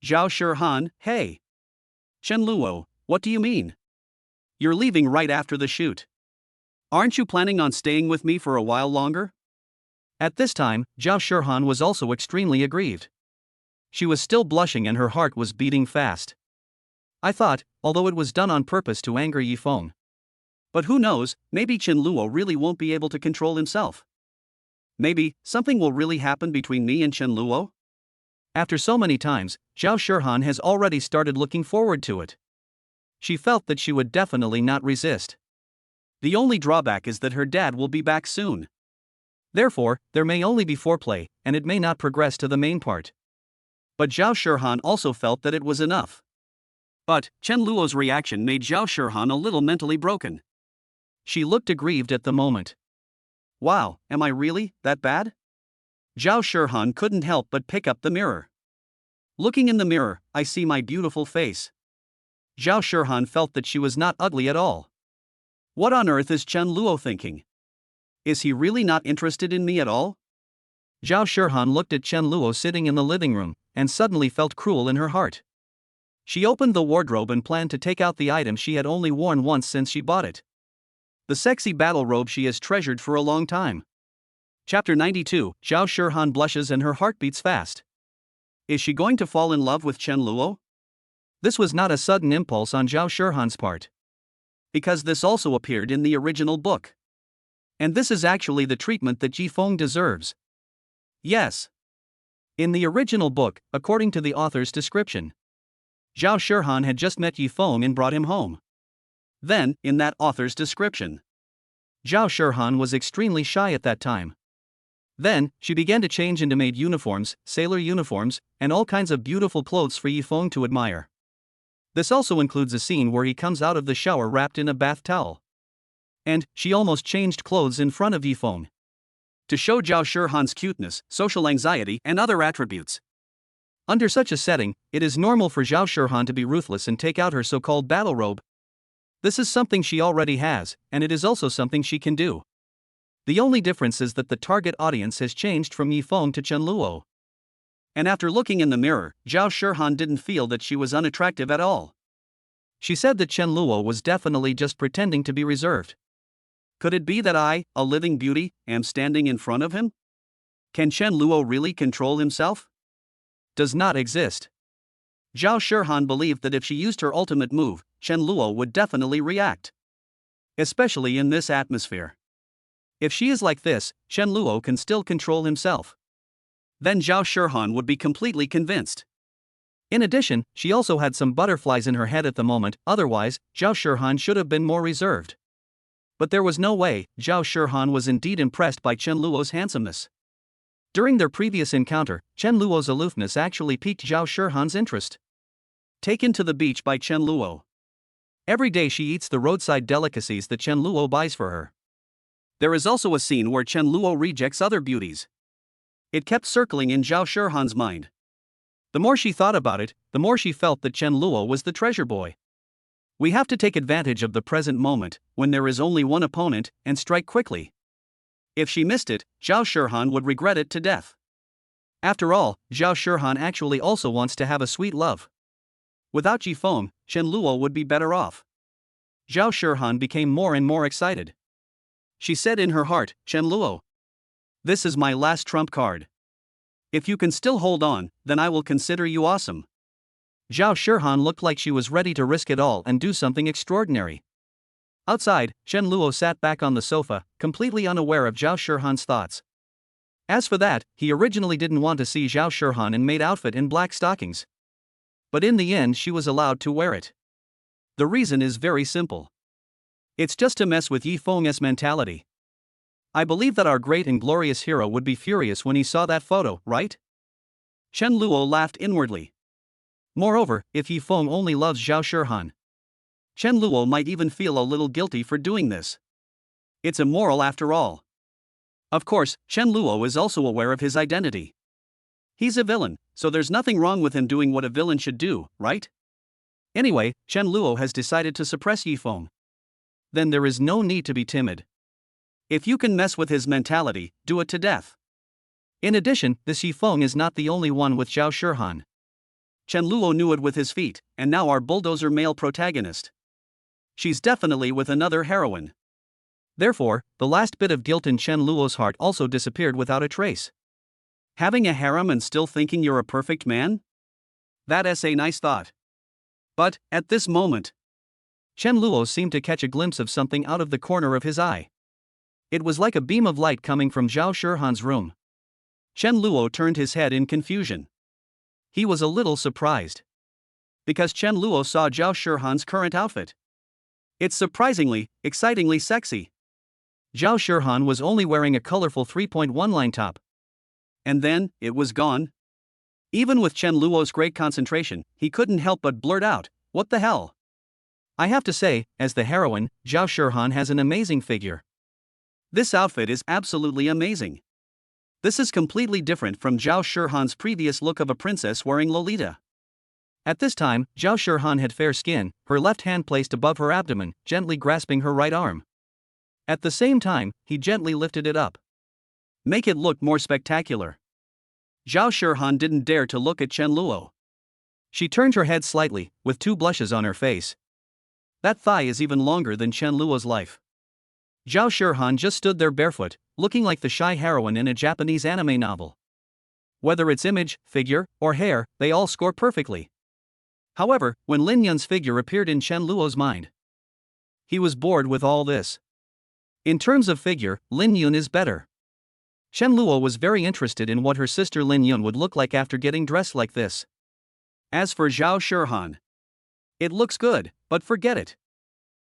Zhao Shihan, hey. Chen Luo, what do you mean? You're leaving right after the shoot. Aren't you planning on staying with me for a while longer? At this time, Zhao Shihan was also extremely aggrieved. She was still blushing and her heart was beating fast. I thought, although it was done on purpose to anger Yifeng. But who knows, maybe Chen Luo really won't be able to control himself. Maybe, something will really happen between me and Chen Luo? After so many times, Zhao Shihan has already started looking forward to it. She felt that she would definitely not resist. The only drawback is that her dad will be back soon. Therefore, there may only be foreplay, and it may not progress to the main part. But Zhao Shihan also felt that it was enough. But Chen Luo's reaction made Zhao Shihan a little mentally broken. She looked aggrieved at the moment. Wow, am I really that bad? Zhao Shihan couldn't help but pick up the mirror. Looking in the mirror, I see my beautiful face. Zhao Shihan felt that she was not ugly at all. What on earth is Chen Luo thinking? Is he really not interested in me at all? Zhao Shihan looked at Chen Luo sitting in the living room, and suddenly felt cruel in her heart. She opened the wardrobe and planned to take out the item she had only worn once since she bought it. The sexy battle robe she has treasured for a long time. Chapter 92, Zhao Shihan blushes and her heart beats fast. Is she going to fall in love with Chen Luo? This was not a sudden impulse on Zhao Shihan's part. Because this also appeared in the original book. And this is actually the treatment that Yifeng deserves. Yes. In the original book, according to the author's description, Zhao Shihan had just met Yifeng and brought him home. Then, in that author's description, Zhao Shihan was extremely shy at that time. Then, she began to change into maid uniforms, sailor uniforms, and all kinds of beautiful clothes for Yifeng to admire. This also includes a scene where he comes out of the shower wrapped in a bath towel. And she almost changed clothes in front of Yifeng. To show Zhao Shihan's cuteness, social anxiety, and other attributes. Under such a setting, it is normal for Zhao Shihan to be ruthless and take out her so-called battle robe. This is something she already has, and it is also something she can do. The only difference is that the target audience has changed from Yifeng to Chen Luo. And after looking in the mirror, Zhao Shihan didn't feel that she was unattractive at all. She said that Chen Luo was definitely just pretending to be reserved. Could it be that I, a living beauty, am standing in front of him? Can Chen Luo really control himself? Does not exist. Zhao Shihan believed that if she used her ultimate move, Chen Luo would definitely react. Especially in this atmosphere. If she is like this, Chen Luo can still control himself. Then Zhao Shihan would be completely convinced. In addition, she also had some butterflies in her head at the moment, otherwise, Zhao Shihan should have been more reserved. But there was no way. Zhao Shihan was indeed impressed by Chen Luo's handsomeness. During their previous encounter, Chen Luo's aloofness actually piqued Zhao Shihan's interest. Taken to the beach by Chen Luo. Every day she eats the roadside delicacies that Chen Luo buys for her. There is also a scene where Chen Luo rejects other beauties. It kept circling in Zhao Shihan's mind. The more she thought about it, the more she felt that Chen Luo was the treasure boy. We have to take advantage of the present moment, when there is only one opponent, and strike quickly. If she missed it, Zhao Shihan would regret it to death. After all, Zhao Shihan actually also wants to have a sweet love. Without Yifeng, Chen Luo would be better off. Zhao Shihan became more and more excited. She said in her heart, Chen Luo, this is my last trump card. If you can still hold on, then I will consider you awesome. Zhao Shihan looked like she was ready to risk it all and do something extraordinary. Outside, Chen Luo sat back on the sofa, completely unaware of Zhao Shihan's thoughts. As for that, he originally didn't want to see Zhao Shihan in maid outfit in black stockings. But in the end she was allowed to wear it. The reason is very simple. It's just to mess with Yifeng's mentality. I believe that our great and glorious hero would be furious when he saw that photo, right? Chen Luo laughed inwardly. Moreover, if Yifeng only loves Zhao Shihan, Chen Luo might even feel a little guilty for doing this. It's immoral after all. Of course, Chen Luo is also aware of his identity. He's a villain, so there's nothing wrong with him doing what a villain should do, right? Anyway, Chen Luo has decided to suppress Yifeng. Then there is no need to be timid. If you can mess with his mentality, do it to death. In addition, this Yifeng is not the only one with Zhao Shihan. Chen Luo knew it with his feet, and now our bulldozer male protagonist. She's definitely with another heroine. Therefore, the last bit of guilt in Chen Luo's heart also disappeared without a trace. Having a harem and still thinking you're a perfect man? That's a nice thought. But, at this moment, Chen Luo seemed to catch a glimpse of something out of the corner of his eye. It was like a beam of light coming from Zhao Shihan's room. Chen Luo turned his head in confusion. He was a little surprised. Because Chen Luo saw Zhao Shihan's current outfit. It's surprisingly, excitingly sexy. Zhao Shihan was only wearing a colorful 3.1 line top. And then, it was gone. Even with Chen Luo's great concentration, he couldn't help but blurt out, "What the hell?" I have to say, as the heroine, Zhao Shihan has an amazing figure. This outfit is absolutely amazing. This is completely different from Zhao Shihan's previous look of a princess wearing Lolita. At this time, Zhao Shihan had fair skin, her left hand placed above her abdomen, gently grasping her right arm. At the same time, he gently lifted it up. Make it look more spectacular. Zhao Shihan didn't dare to look at Chen Luo. She turned her head slightly, with two blushes on her face. That thigh is even longer than Chen Luo's life. Zhao Shihan just stood there barefoot, looking like the shy heroine in a Japanese anime novel. Whether it's image, figure, or hair, they all score perfectly. However, when Lin Yun's figure appeared in Chen Luo's mind, he was bored with all this. In terms of figure, Lin Yun is better. Chen Luo was very interested in what her sister Lin Yun would look like after getting dressed like this. As for Zhao Shihan, it looks good, but forget it.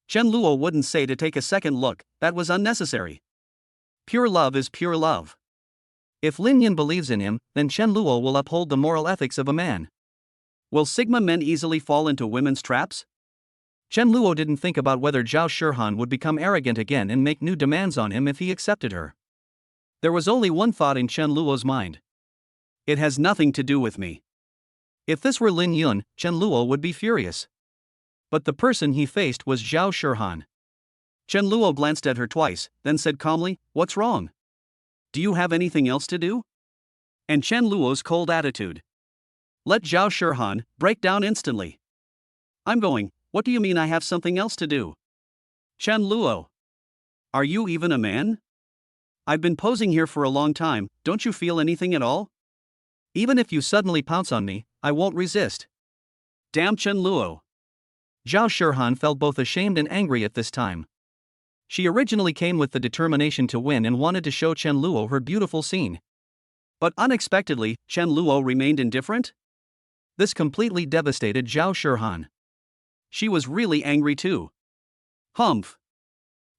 Chen Luo wouldn't say to take a second look, that was unnecessary. Pure love is pure love. If Lin Yun believes in him, then Chen Luo will uphold the moral ethics of a man. Will Sigma men easily fall into women's traps? Chen Luo didn't think about whether Zhao Shihan would become arrogant again and make new demands on him if he accepted her. There was only one thought in Chen Luo's mind. It has nothing to do with me. If this were Lin Yun, Chen Luo would be furious. But the person he faced was Zhao Shihan. Chen Luo glanced at her twice, then said calmly, "What's wrong? Do you have anything else to do?" And Chen Luo's cold attitude let Zhao Shihan break down instantly. "I'm going. What do you mean I have something else to do? Chen Luo, are you even a man? I've been posing here for a long time, don't you feel anything at all? Even if you suddenly pounce on me, I won't resist." Damn Chen Luo. Zhao Shihan felt both ashamed and angry at this time. She originally came with the determination to win and wanted to show Chen Luo her beautiful scene. But unexpectedly, Chen Luo remained indifferent? This completely devastated Zhao Shihan. She was really angry too. Humph.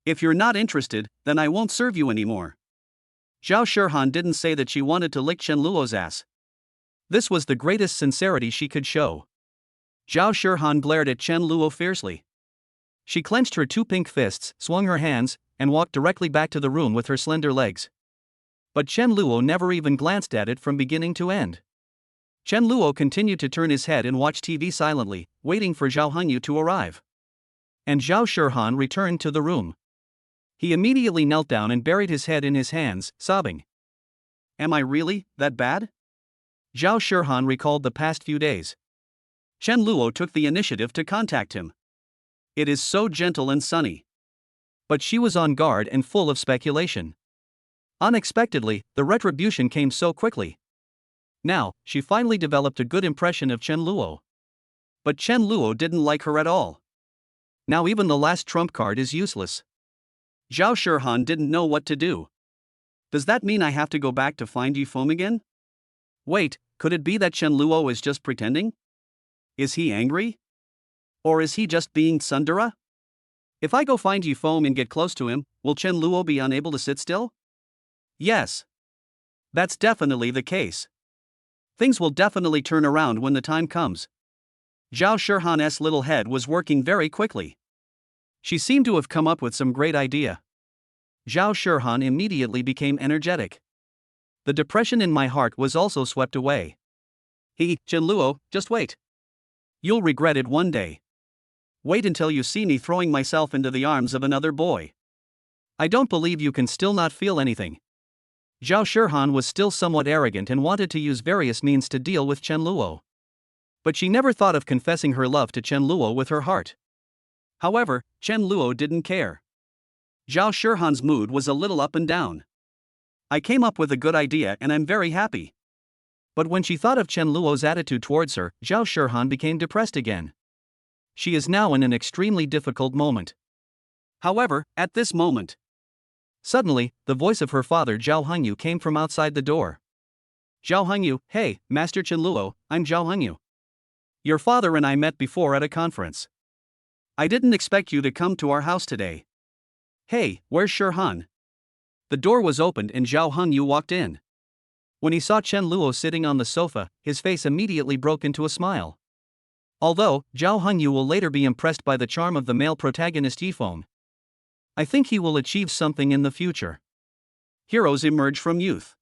If you're not interested, then I won't serve you anymore. Zhao Shihan didn't say that she wanted to lick Chen Luo's ass. This was the greatest sincerity she could show. Zhao Shihan glared at Chen Luo fiercely. She clenched her two pink fists, swung her hands, and walked directly back to the room with her slender legs. But Chen Luo never even glanced at it from beginning to end. Chen Luo continued to turn his head and watch TV silently, waiting for Xiaoingua to arrive. And Zhao Shihan returned to the room. He immediately knelt down and buried his head in his hands, sobbing. Am I really that bad? Zhao Shihan recalled the past few days. Chen Luo took the initiative to contact him. It is so gentle and sunny. But she was on guard and full of speculation. Unexpectedly, the retribution came so quickly. Now, she finally developed a good impression of Chen Luo. But Chen Luo didn't like her at all. Now even the last trump card is useless. Zhao Shihan didn't know what to do. Does that mean I have to go back to find Yifeng again? Wait, could it be that Chen Luo is just pretending? Is he angry? Or is he just being tsundere? If I go find Yifeng and get close to him, will Chen Luo be unable to sit still? Yes. That's definitely the case. Things will definitely turn around when the time comes. Zhao Shihan's little head was working very quickly. She seemed to have come up with some great idea. Zhao Shihan immediately became energetic. The depression in my heart was also swept away. Chen Luo, just wait. You'll regret it one day. Wait until you see me throwing myself into the arms of another boy. I don't believe you can still not feel anything. Zhao Shihan was still somewhat arrogant and wanted to use various means to deal with Chen Luo. But she never thought of confessing her love to Chen Luo with her heart. However, Chen Luo didn't care. Zhao Shihan's mood was a little up and down. I came up with a good idea and I'm very happy. But when she thought of Chen Luo's attitude towards her, Zhao Shihan became depressed again. She is now in an extremely difficult moment. However, at this moment, suddenly, the voice of her father Zhao Hongyu came from outside the door. Zhao Hongyu, hey, Master Chen Luo, I'm Zhao Hongyu. Your father and I met before at a conference. I didn't expect you to come to our house today. Hey, where's Shihan? The door was opened and Zhao Hongyu walked in. When he saw Chen Luo sitting on the sofa, his face immediately broke into a smile. Although, Zhao Hongyu will later be impressed by the charm of the male protagonist Yifeng. I think he will achieve something in the future. Heroes emerge from youth.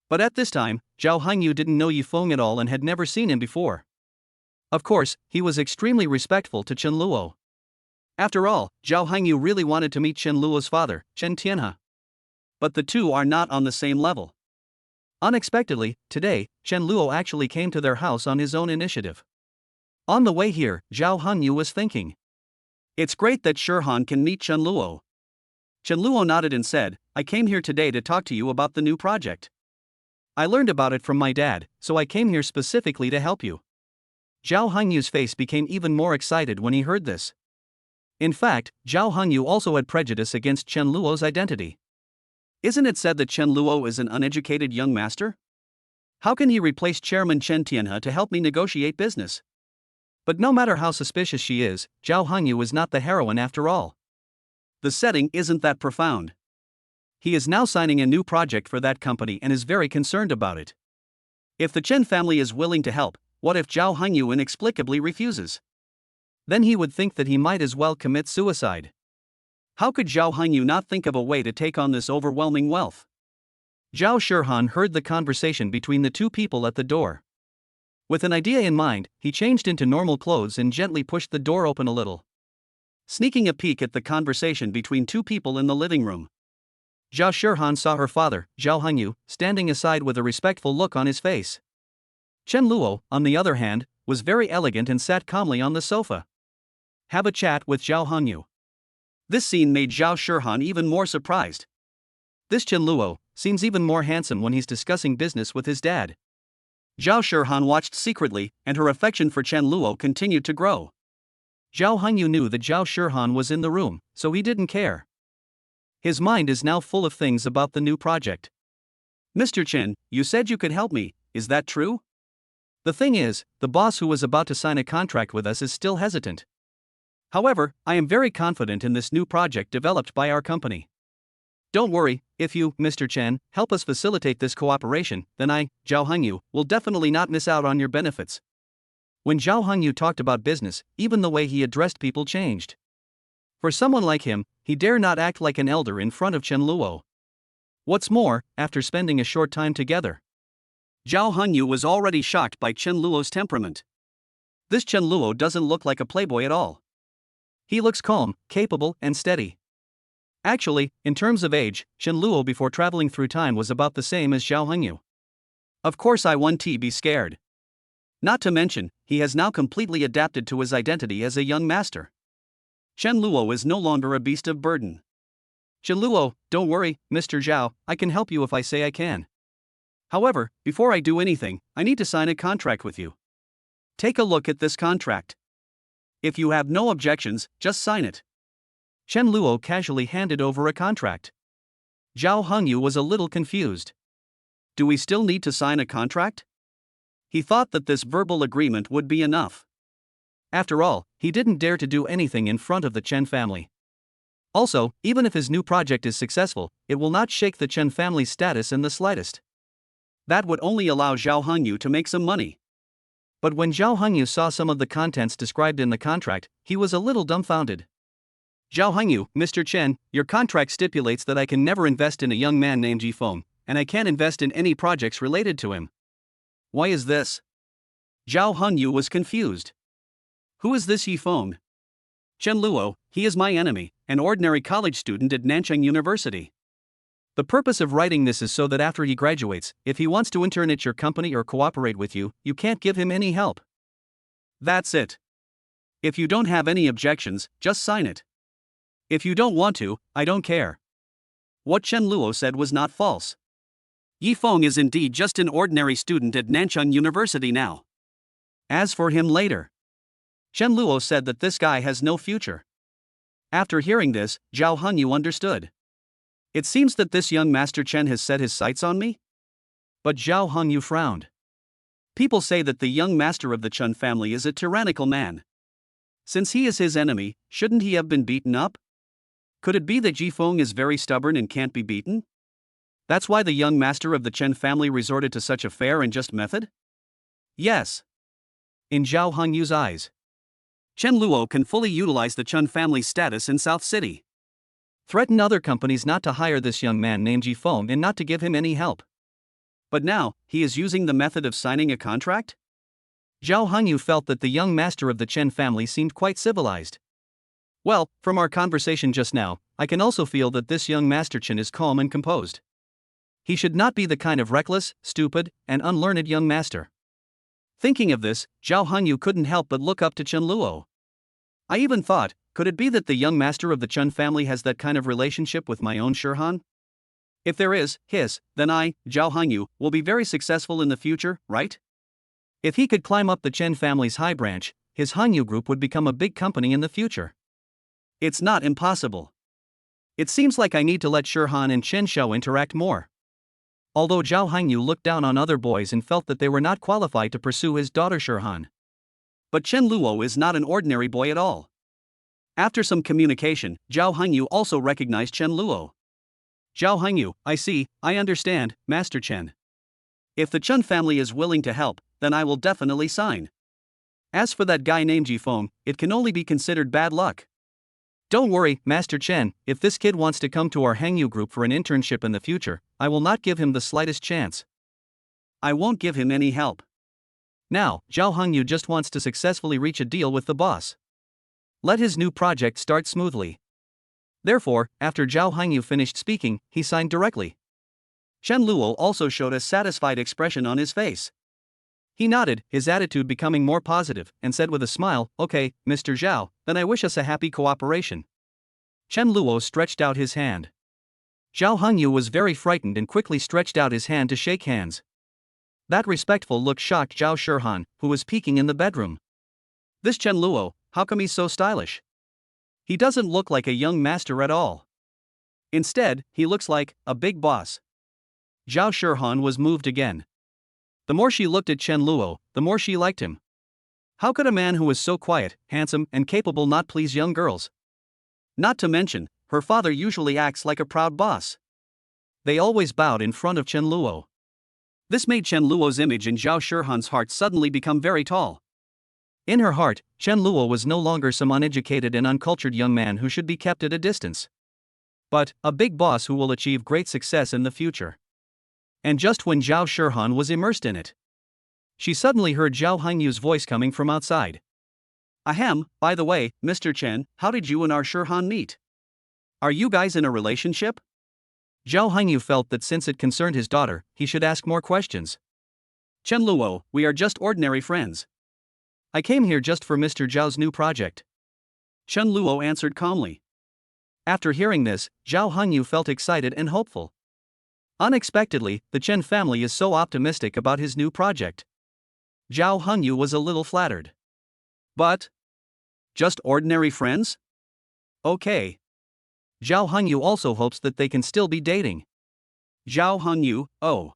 But at this time, Zhao Hongyu didn't know Yifeng at all and had never seen him before. Of course, he was extremely respectful to Chen Luo. After all, Zhao Hongyu really wanted to meet Chen Luo's father, Chen Tianhe. But the two are not on the same level. Unexpectedly, today, Chen Luo actually came to their house on his own initiative. On the way here, Zhao Hongyu was thinking. It's great that Shihan can meet Chen Luo. Chen Luo nodded and said, I came here today to talk to you about the new project. I learned about it from my dad, so I came here specifically to help you. Zhao Hongyu's face became even more excited when he heard this. In fact, Zhao Hongyu also had prejudice against Chen Luo's identity. Isn't it said that Chen Luo is an uneducated young master? How can he replace Chairman Chen Tianhe to help me negotiate business? But no matter how suspicious she is, Zhao Hongyu is not the heroine after all. The setting isn't that profound. He is now signing a new project for that company and is very concerned about it. If the Chen family is willing to help, what if Zhao Hongyu inexplicably refuses? Then he would think that he might as well commit suicide. How could Zhao Hongyu not think of a way to take on this overwhelming wealth? Zhao Shihan heard the conversation between the two people at the door. With an idea in mind, he changed into normal clothes and gently pushed the door open a little. Sneaking a peek at the conversation between two people in the living room, Zhao Shihan saw her father, Zhao Hongyu, standing aside with a respectful look on his face. Chen Luo, on the other hand, was very elegant and sat calmly on the sofa. Have a chat with Zhao Hongyu. This scene made Zhao Shihan even more surprised. This Chen Luo seems even more handsome when he's discussing business with his dad. Zhao Shihan watched secretly, and her affection for Chen Luo continued to grow. Zhao Hongyu knew that Zhao Shihan was in the room, so he didn't care. His mind is now full of things about the new project. Mr. Chen, you said you could help me, is that true? The thing is, the boss who was about to sign a contract with us is still hesitant. However, I am very confident in this new project developed by our company. Don't worry, if you, Mr. Chen, help us facilitate this cooperation, then I, Zhao Hongyu, will definitely not miss out on your benefits. When Zhao Hongyu talked about business, even the way he addressed people changed. For someone like him, he dare not act like an elder in front of Chen Luo. What's more, after spending a short time together, Zhao Hongyu was already shocked by Chen Luo's temperament. This Chen Luo doesn't look like a playboy at all. He looks calm, capable, and steady. Actually, in terms of age, Chen Luo before traveling through time was about the same as Zhao Hongyu. Of course I won't be scared. Not to mention, he has now completely adapted to his identity as a young master. Chen Luo is no longer a beast of burden. Chen Luo, don't worry, Mr. Zhao, I can help you if I say I can. However, before I do anything, I need to sign a contract with you. Take a look at this contract. If you have no objections, just sign it. Chen Luo casually handed over a contract. Zhao Hongyu was a little confused. Do we still need to sign a contract? He thought that this verbal agreement would be enough. After all, he didn't dare to do anything in front of the Chen family. Also, even if his new project is successful, it will not shake the Chen family's status in the slightest. That would only allow Zhao Hongyu to make some money. But when Zhao Hongyu saw some of the contents described in the contract, he was a little dumbfounded. Zhao Hongyu, Mr. Chen, your contract stipulates that I can never invest in a young man named Jifeng, and I can't invest in any projects related to him. Why is this? Zhao Hongyu was confused. Who is this Jifeng? Chen Luo, he is my enemy, an ordinary college student at Nanchang University. The purpose of writing this is so that after he graduates, if he wants to intern at your company or cooperate with you, you can't give him any help. That's it. If you don't have any objections, just sign it. If you don't want to, I don't care. What Chen Luo said was not false. Yifeng is indeed just an ordinary student at Nanchang University now. As for him later, Chen Luo said that this guy has no future. After hearing this, Zhao Hongyu understood. It seems that this young Master Chen has set his sights on me? But Zhao Hongyu frowned. People say that the young master of the Chen family is a tyrannical man. Since he is his enemy, shouldn't he have been beaten up? Could it be that Jifeng is very stubborn and can't be beaten? That's why the young master of the Chen family resorted to such a fair and just method? Yes. In Zhao Hongyu's eyes, Chen Luo can fully utilize the Chen family's status in South City. Threaten other companies not to hire this young man named Jifeng and not to give him any help. But now, he is using the method of signing a contract? Zhao Hongyu felt that the young master of the Chen family seemed quite civilized. Well, from our conversation just now, I can also feel that this young Master Chen is calm and composed. He should not be the kind of reckless, stupid, and unlearned young master. Thinking of this, Zhao Hongyu couldn't help but look up to Chen Luo. I even thought, could it be that the young master of the Chen family has that kind of relationship with my own Shirhan? If there is, then I, Zhao Hongyu, will be very successful in the future, right? If he could climb up the Chen family's high branch, his Hongyu group would become a big company in the future. It's not impossible. It seems like I need to let Shirhan and Chen Xiao interact more. Although Zhao Hongyu looked down on other boys and felt that they were not qualified to pursue his daughter Shirhan. But Chen Luo is not an ordinary boy at all. After some communication, Zhao Hongyu also recognized Chen Luo. Zhao Hongyu, I understand, Master Chen. If the Chen family is willing to help, then I will definitely sign. As for that guy named Jifeng, it can only be considered bad luck. Don't worry, Master Chen, if this kid wants to come to our Hangyu group for an internship in the future, I will not give him the slightest chance. I won't give him any help. Now, Zhao Hongyu just wants to successfully reach a deal with the boss. Let his new project start smoothly. Therefore, after Zhao Hongyu finished speaking, he signed directly. Chen Luo also showed a satisfied expression on his face. He nodded, his attitude becoming more positive, and said with a smile, "Okay, Mr. Zhao, then I wish us a happy cooperation." Chen Luo stretched out his hand. Zhao Hongyu was very frightened and quickly stretched out his hand to shake hands. That respectful look shocked Zhao Shirhan, who was peeking in the bedroom. This Chen Luo, how come he's so stylish? He doesn't look like a young master at all. Instead, he looks like a big boss. Zhao Shirhan was moved again. The more she looked at Chen Luo, the more she liked him. How could a man who was so quiet, handsome, and capable not please young girls? Not to mention, her father usually acts like a proud boss. They always bowed in front of Chen Luo. This made Chen Luo's image in Zhao Shirhan's heart suddenly become very tall. In her heart, Chen Luo was no longer some uneducated and uncultured young man who should be kept at a distance, but a big boss who will achieve great success in the future. And just when Zhao Shirhan was immersed in it, she suddenly heard Zhao Hongyu's voice coming from outside. Ahem, by the way, Mr. Chen, how did you and our Shirhan meet? Are you guys in a relationship? Zhao Hongyu felt that since it concerned his daughter, he should ask more questions. Chen Luo, we are just ordinary friends. I came here just for Mr. Zhao's new project. Chen Luo answered calmly. After hearing this, Zhao Hongyu felt excited and hopeful. Unexpectedly, the Chen family is so optimistic about his new project. Zhao Hongyu was a little flattered. But just ordinary friends? Okay. Zhao Hongyu also hopes that they can still be dating. Zhao Hongyu, oh.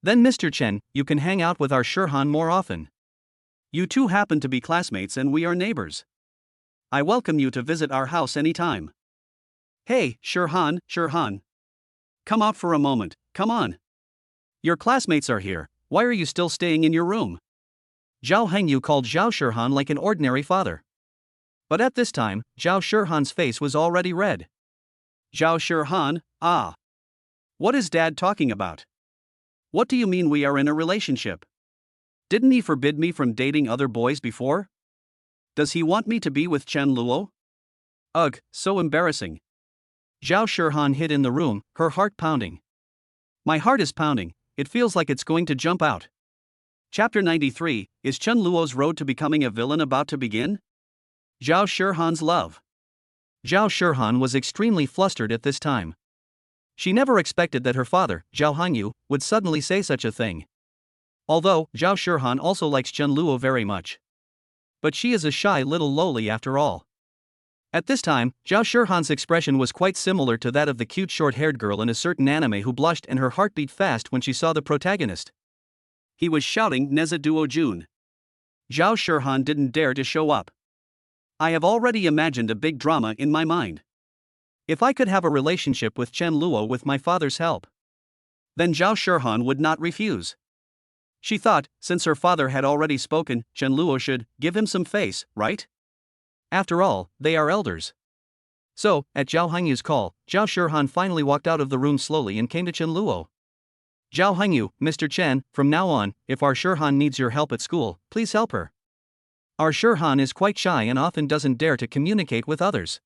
Then Mr. Chen, you can hang out with our Shirhan more often. You two happen to be classmates and we are neighbors. I welcome you to visit our house anytime. Hey, Shirhan. Come out for a moment, come on. Your classmates are here, why are you still staying in your room? Zhao Hengyu called Zhao Shirhan like an ordinary father. But at this time, Zhao Shirhan's face was already red. Zhao Shirhan, ah. What is Dad talking about? What do you mean we are in a relationship? Didn't he forbid me from dating other boys before? Does he want me to be with Chen Luo? Ugh, so embarrassing. Zhao Shirhan hid in the room, her heart pounding. My heart is pounding, it feels like it's going to jump out. Chapter 93, is Chen Luo's road to becoming a villain about to begin? Zhao Shirhan's love. Zhao Shirhan was extremely flustered at this time. She never expected that her father, Zhao Hengyu, would suddenly say such a thing. Although, Zhao Shirhan also likes Chen Luo very much. But she is a shy little loli after all. At this time, Zhao Shirhan's expression was quite similar to that of the cute short-haired girl in a certain anime who blushed and her heart beat fast when she saw the protagonist. He was shouting Neza Duo Jun. Zhao Shirhan didn't dare to show up. I have already imagined a big drama in my mind. If I could have a relationship with Chen Luo with my father's help, then Zhao Shirhan would not refuse. She thought, since her father had already spoken, Chen Luo should give him some face, right? After all, they are elders. So, at Zhao Hengyu's call, Zhao Shirhan finally walked out of the room slowly and came to Chen Luo. Zhao Hengyu, Mr. Chen, from now on, if our Shirhan needs your help at school, please help her. Our Shirhan is quite shy and often doesn't dare to communicate with others.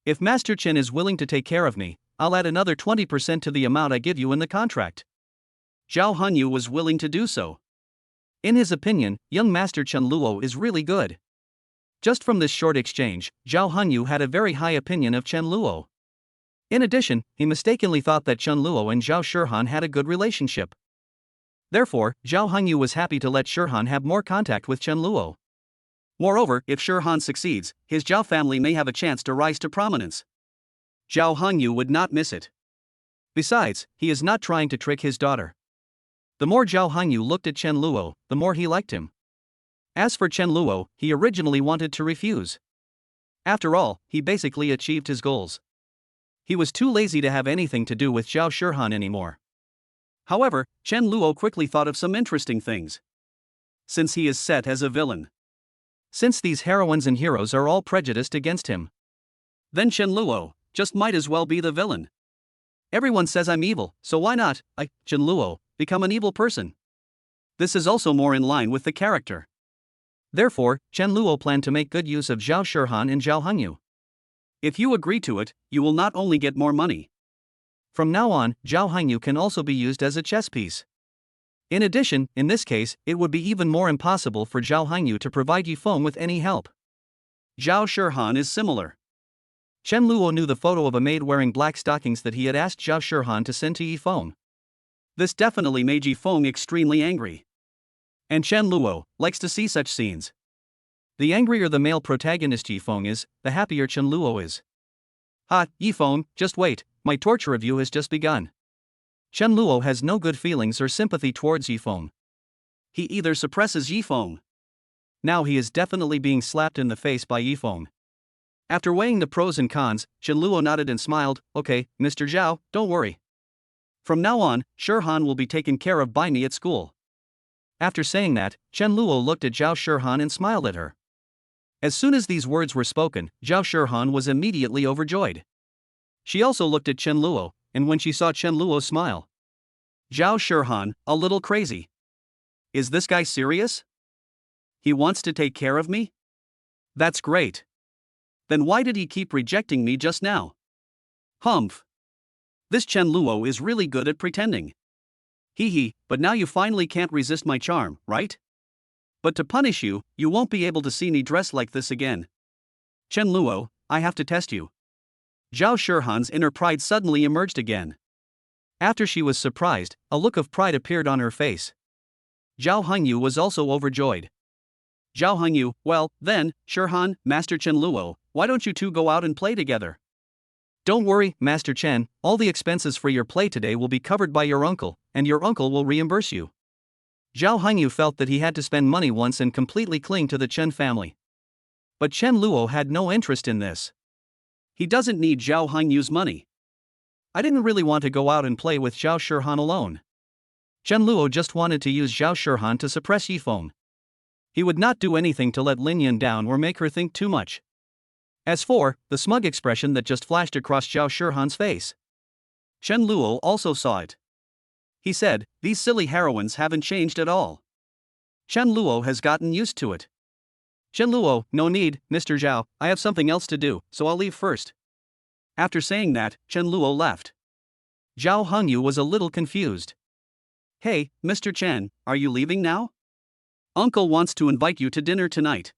If Master Chen is willing to take care of me, I'll add another 20% to the amount I give you in the contract. Zhao Hengyu was willing to do so. In his opinion, young Master Chen Luo is really good. Just from this short exchange, Zhao Hengyu had a very high opinion of Chen Luo. In addition, he mistakenly thought that Chen Luo and Zhao Shirhan had a good relationship. Therefore, Zhao Hengyu was happy to let Shirhan have more contact with Chen Luo. Moreover, if Shirhan succeeds, his Zhao family may have a chance to rise to prominence. Zhao Hengyu would not miss it. Besides, he is not trying to trick his daughter. The more Zhao Hengyu looked at Chen Luo, the more he liked him. As for Chen Luo, he originally wanted to refuse. After all, he basically achieved his goals. He was too lazy to have anything to do with Zhao Shirhan anymore. However, Chen Luo quickly thought of some interesting things. Since he is set as a villain. Since these heroines and heroes are all prejudiced against him, then Chen Luo just might as well be the villain. Everyone says I'm evil, so why not, Chen Luo, become an evil person? This is also more in line with the character. Therefore, Chen Luo planned to make good use of Zhao Shirhan and Zhao Hengyu. If you agree to it, you will not only get more money. From now on, Zhao Hengyu can also be used as a chess piece. In addition, in this case, it would be even more impossible for Zhao Hengyu to provide Yifeng with any help. Zhao Shirhan is similar. Chen Luo knew the photo of a maid wearing black stockings that he had asked Zhao Shirhan to send to Yifeng. This definitely made Yifeng extremely angry. And Chen Luo likes to see such scenes. The angrier the male protagonist Yifeng is, the happier Chen Luo is. Yifeng, just wait, my torture of you has just begun. Chen Luo has no good feelings or sympathy towards Yifeng. He either suppresses Yifeng. Now he is definitely being slapped in the face by Yifeng. After weighing the pros and cons, Chen Luo nodded and smiled, okay, Mr. Zhao, don't worry. From now on, Shirhan will be taken care of by me at school. After saying that, Chen Luo looked at Zhao Shirhan and smiled at her. As soon as these words were spoken, Zhao Shirhan was immediately overjoyed. She also looked at Chen Luo, and when she saw Chen Luo smile, Zhao Shirhan, a little crazy. Is this guy serious? He wants to take care of me? That's great. Then why did he keep rejecting me just now? Humph. This Chen Luo is really good at pretending. But now you finally can't resist my charm, right? But to punish you, you won't be able to see me dressed like this again. Chen Luo, I have to test you. Zhao Shirhan's inner pride suddenly emerged again. After she was surprised, a look of pride appeared on her face. Zhao Hengyu was also overjoyed. Zhao Hengyu, well, then, Shirhan, Master Chen Luo, why don't you two go out and play together? Don't worry, Master Chen, all the expenses for your play today will be covered by your uncle, and your uncle will reimburse you. Zhao Hengyu felt that he had to spend money once and completely cling to the Chen family. But Chen Luo had no interest in this. He doesn't need Zhao Hangyu's money. I didn't really want to go out and play with Zhao Shihan alone. Chen Luo just wanted to use Zhao Shihan to suppress Yifeng. He would not do anything to let Lin Yun down or make her think too much. As for the smug expression that just flashed across Zhao Shihan's face, Chen Luo also saw it. He said, "These silly heroines haven't changed at all." Chen Luo has gotten used to it. Chen Luo, "No need, Mr. Zhao, I have something else to do, so I'll leave first." After saying that, Chen Luo left. Zhao Hengyu was a little confused. "Hey, Mr. Chen, are you leaving now? Uncle wants to invite you to dinner tonight."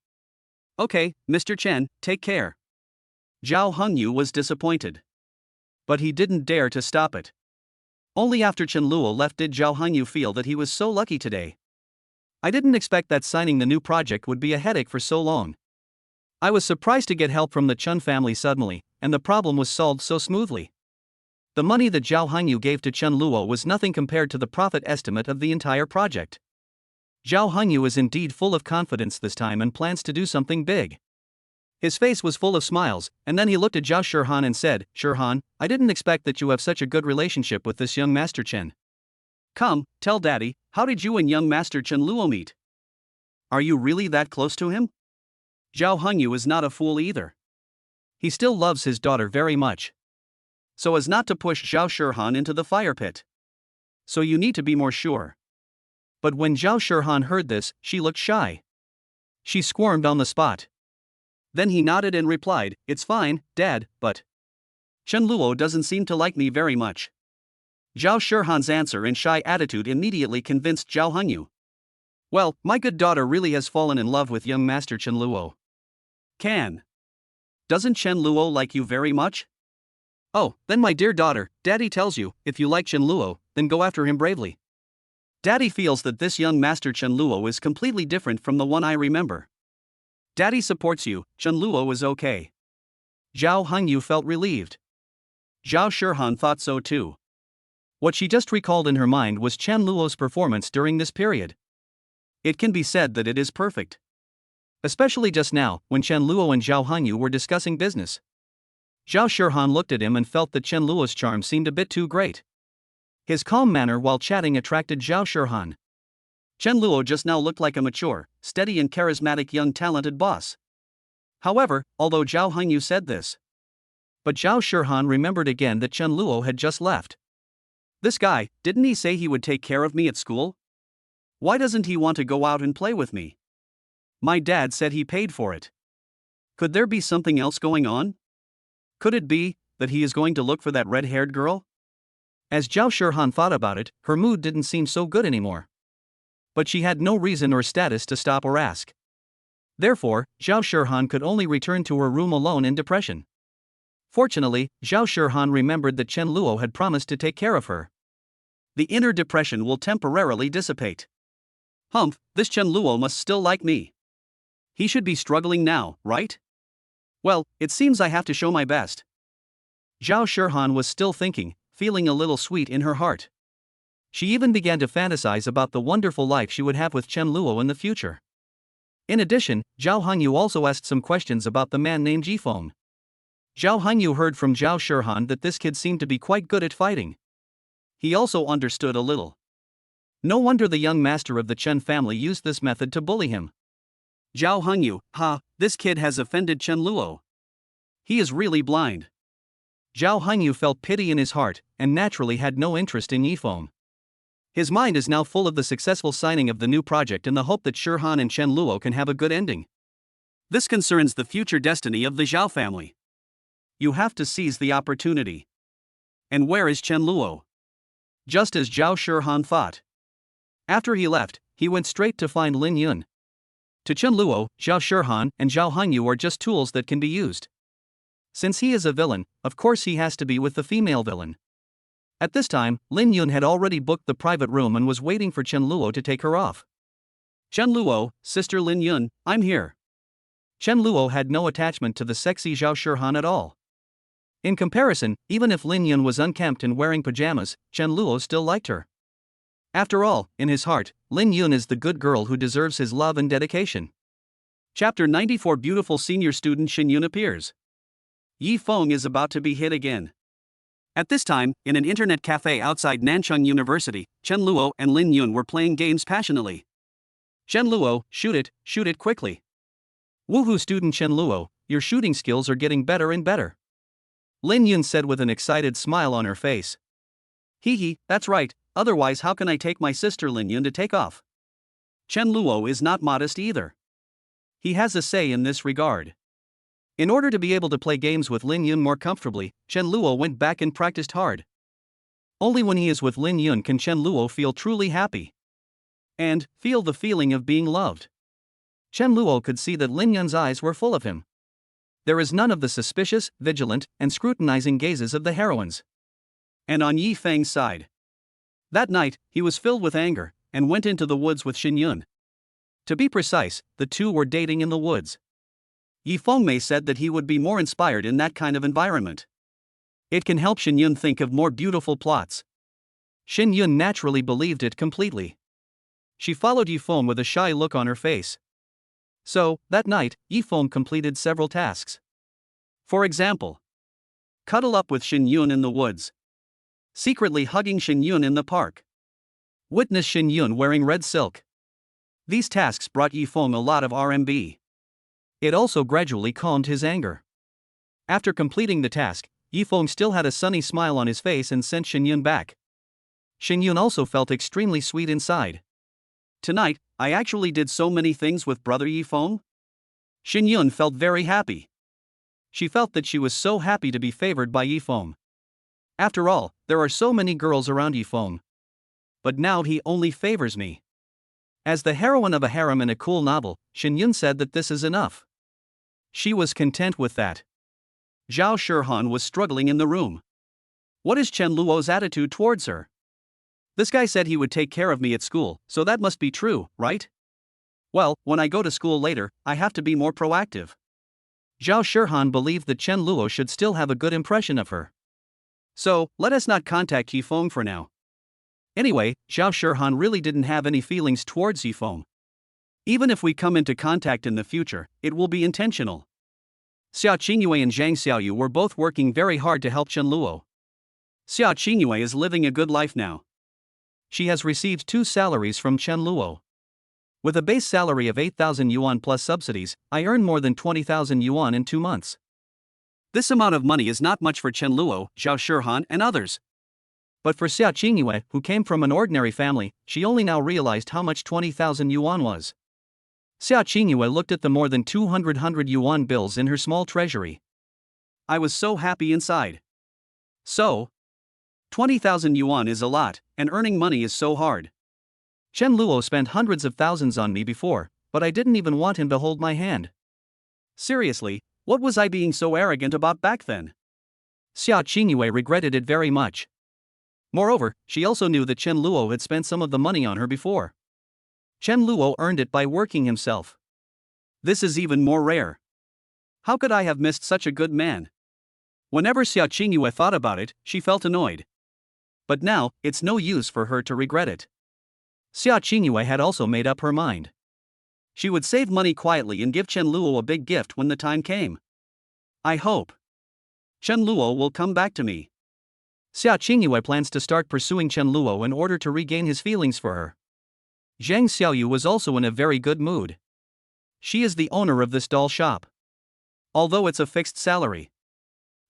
"Okay, Mr. Chen, take care." Zhao Hengyu was disappointed. But he didn't dare to stop it. Only after Chen Luo left did Zhao Hengyu feel that he was so lucky today. "I didn't expect that signing the new project would be a headache for so long. I was surprised to get help from the Chen family suddenly, and the problem was solved so smoothly." The money that Zhao Hengyu gave to Chen Luo was nothing compared to the profit estimate of the entire project. Zhao Hengyu is indeed full of confidence this time and plans to do something big. His face was full of smiles, and then he looked at Zhao Shihan and said, "Shihan, I didn't expect that you have such a good relationship with this young Master Chen. Come, tell Daddy, how did you and young Master Chen Luo meet? Are you really that close to him?" Zhao Hengyu is not a fool either. He still loves his daughter very much, so as not to push Zhao Shihan into the fire pit. "So you need to be more sure." But when Zhao Shihan heard this, she looked shy. She squirmed on the spot. Then he nodded and replied, "It's fine, Dad, but Chen Luo doesn't seem to like me very much." Zhao Shihan's answer and shy attitude immediately convinced Zhao Hengyu. "Well, my good daughter really has fallen in love with young Master Chen Luo. Doesn't Chen Luo like you very much? Oh, then my dear daughter, Daddy tells you, if you like Chen Luo, then go after him bravely. Daddy feels that this young Master Chen Luo is completely different from the one I remember. Daddy supports you, Chen Luo is okay." Zhao Hengyu felt relieved. Zhao Shihan thought so too. What she just recalled in her mind was Chen Luo's performance during this period. It can be said that it is perfect. Especially just now, when Chen Luo and Zhao Hengyu were discussing business. Zhao Shihan looked at him and felt that Chen Luo's charm seemed a bit too great. His calm manner while chatting attracted Zhao Shihan. Chen Luo just now looked like a mature, steady and charismatic young talented boss. However, although Zhao Hengyu said this, but Zhao Shihan remembered again that Chen Luo had just left. This guy, didn't he say he would take care of me at school? Why doesn't he want to go out and play with me? My dad said he paid for it. Could there be something else going on? Could it be that he is going to look for that red-haired girl? As Zhao Shihan thought about it, her mood didn't seem so good anymore. But she had no reason or status to stop or ask. Therefore, Zhao Shihan could only return to her room alone in depression. Fortunately, Zhao Shihan remembered that Chen Luo had promised to take care of her. The inner depression will temporarily dissipate. Humph, this Chen Luo must still like me. He should be struggling now, right? Well, it seems I have to show my best. Zhao Shihan was still thinking, feeling a little sweet in her heart. She even began to fantasize about the wonderful life she would have with Chen Luo in the future. In addition, Zhao Hengyu also asked some questions about the man named Yifeng. Zhao Hengyu heard from Zhao Shihan that this kid seemed to be quite good at fighting. He also understood a little. No wonder the young master of the Chen family used this method to bully him. Zhao Hengyu, this kid has offended Chen Luo. He is really blind. Zhao Hengyu felt pity in his heart, and naturally had no interest in Yifeng. His mind is now full of the successful signing of the new project in the hope that Shihan and Chen Luo can have a good ending. This concerns the future destiny of the Zhao family. You have to seize the opportunity. And where is Chen Luo? Just as Zhao Shihan thought. After he left, he went straight to find Lin Yun. To Chen Luo, Zhao Shihan and Zhao Hengyu are just tools that can be used. Since he is a villain, of course he has to be with the female villain. At this time, Lin Yun had already booked the private room and was waiting for Chen Luo to take her off. "Chen Luo, Sister Lin Yun, I'm here." Chen Luo had no attachment to the sexy Zhao Shihan at all. In comparison, even if Lin Yun was unkempt and wearing pajamas, Chen Luo still liked her. After all, in his heart, Lin Yun is the good girl who deserves his love and dedication. Chapter 94 Beautiful senior student Xin Yun appears. Yi Feng is about to be hit again. At this time, in an internet cafe outside Nanchang University, Chen Luo and Lin Yun were playing games passionately. Chen Luo, shoot it quickly. Woohoo, student Chen Luo, your shooting skills are getting better and better. Lin Yun said with an excited smile on her face. Hee, that's right, otherwise how can I take my sister Lin Yun to take off? Chen Luo is not modest either. He has a say in this regard. In order to be able to play games with Lin Yun more comfortably, Chen Luo went back and practiced hard. Only when he is with Lin Yun can Chen Luo feel truly happy. And feel the feeling of being loved. Chen Luo could see that Lin Yun's eyes were full of him. There is none of the suspicious, vigilant, and scrutinizing gazes of the heroines. And on Yi Feng's side. That night, he was filled with anger, and went into the woods with Xin Yun. To be precise, the two were dating in the woods. Yi Fengmei said that he would be more inspired in that kind of environment. It can help Xin Yun think of more beautiful plots. Xin Yun naturally believed it completely. She followed Yi Feng with a shy look on her face. So, that night, Yi Feng completed several tasks. For example, cuddle up with Xin Yun in the woods. Secretly hugging Xin Yun in the park. Witness Xin Yun wearing red silk. These tasks brought Yi Feng a lot of RMB. It also gradually calmed his anger. After completing the task, Yi Feng still had a sunny smile on his face and sent Xin Yun back. Xin Yun also felt extremely sweet inside. Tonight, I actually did so many things with brother Yi Feng. Xin Yun felt very happy. She felt that she was so happy to be favored by Yi Feng. After all, there are so many girls around Yi Feng. But now he only favors me. As the heroine of a harem in a cool novel, Xin Yun said that this is enough. She was content with that. Zhao Shihan was struggling in the room. What is Chen Luo's attitude towards her? This guy said he would take care of me at school, so that must be true, right? Well, when I go to school later, I have to be more proactive. Zhao Shihan believed that Chen Luo should still have a good impression of her. So, let us not contact Yi Feng for now. Anyway, Zhao Shihan really didn't have any feelings towards Yi Feng. Even if we come into contact in the future, it will be intentional. Xiaoingua and Zhang Xiaoyu were both working very hard to help Chen Luo. Xiaoingua is living a good life now. She has received 2 salaries from Chen Luo. With a base salary of 8,000 yuan plus subsidies, I earn more than 20,000 yuan in 2 months. This amount of money is not much for Chen Luo, Zhao Shihan, and others. But for Xiaoingua, who came from an ordinary family, she only now realized how much 20,000 yuan was. Xiaoingua looked at the more than 200 yuan bills in her small treasury. I was so happy inside. So, 20,000 yuan is a lot, and earning money is so hard. Chen Luo spent hundreds of thousands on me before, but I didn't even want him to hold my hand. Seriously, what was I being so arrogant about back then? Xiaoingua regretted it very much. Moreover, she also knew that Chen Luo had spent some of the money on her before. Chen Luo earned it by working himself. This is even more rare. How could I have missed such a good man? Whenever Xiaoingua thought about it, she felt annoyed. But now, it's no use for her to regret it. Xiaoingua had also made up her mind. She would save money quietly and give Chen Luo a big gift when the time came. I hope Chen Luo will come back to me. Xiaoingua plans to start pursuing Chen Luo in order to regain his feelings for her. Zhang Xiaoyu was also in a very good mood. She is the owner of this doll shop. Although it's a fixed salary.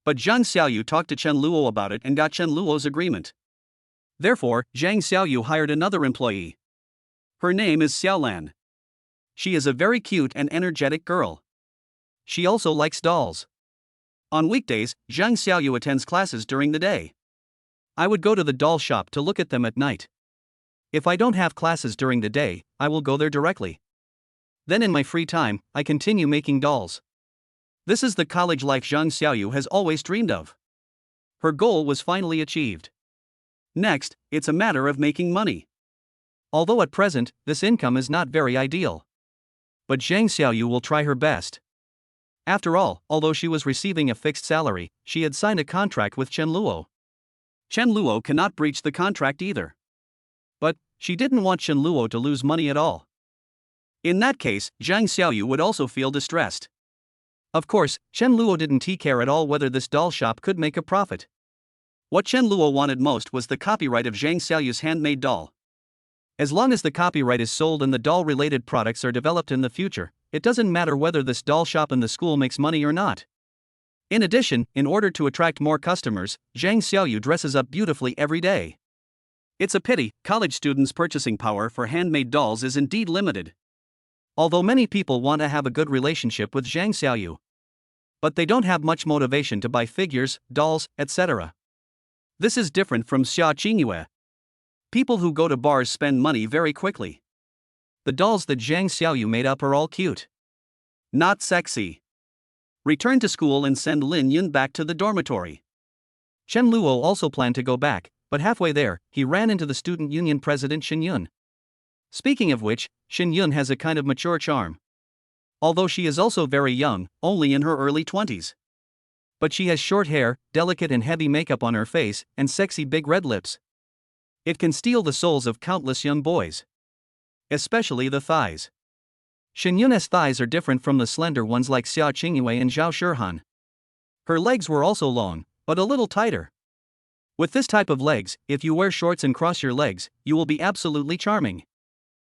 But Zhang Xiaoyu talked to Chen Luo about it and got Chen Luo's agreement. Therefore, Zhang Xiaoyu hired another employee. Her name is Xiaolan. She is a very cute and energetic girl. She also likes dolls. On weekdays, Zhang Xiaoyu attends classes during the day. I would go to the doll shop to look at them at night. If I don't have classes during the day, I will go there directly. Then in my free time, I continue making dolls. This is the college life Zhang Xiaoyu has always dreamed of. Her goal was finally achieved. Next, it's a matter of making money. Although at present, this income is not very ideal. But Zhang Xiaoyu will try her best. After all, although she was receiving a fixed salary, she had signed a contract with Chen Luo. Chen Luo cannot breach the contract either. But she didn't want Chen Luo to lose money at all. In that case, Zhang Xiaoyu would also feel distressed. Of course, Chen Luo didn't care at all whether this doll shop could make a profit. What Chen Luo wanted most was the copyright of Zhang Xiaoyu's handmade doll. As long as the copyright is sold and the doll-related products are developed in the future, it doesn't matter whether this doll shop in the school makes money or not. In addition, in order to attract more customers, Zhang Xiaoyu dresses up beautifully every day. It's a pity, college students' purchasing power for handmade dolls is indeed limited. Although many people want to have a good relationship with Zhang Xiaoyu, but they don't have much motivation to buy figures, dolls, etc. This is different from Xiaoingua. People who go to bars spend money very quickly. The dolls that Zhang Xiaoyu made up are all cute, not sexy. Return to school and send Lin Yun back to the dormitory. Chen Luo also planned to go back, but halfway there, he ran into the student union president Xin Yun. Speaking of which, Xin Yun has a kind of mature charm. Although she is also very young, only in her early 20s. But she has short hair, delicate and heavy makeup on her face, and sexy big red lips. It can steal the souls of countless young boys. Especially the thighs. Xin Yun's thighs are different from the slender ones like Xiaoingua and Zhao Shihan. Her legs were also long, but a little tighter. With this type of legs, if you wear shorts and cross your legs, you will be absolutely charming.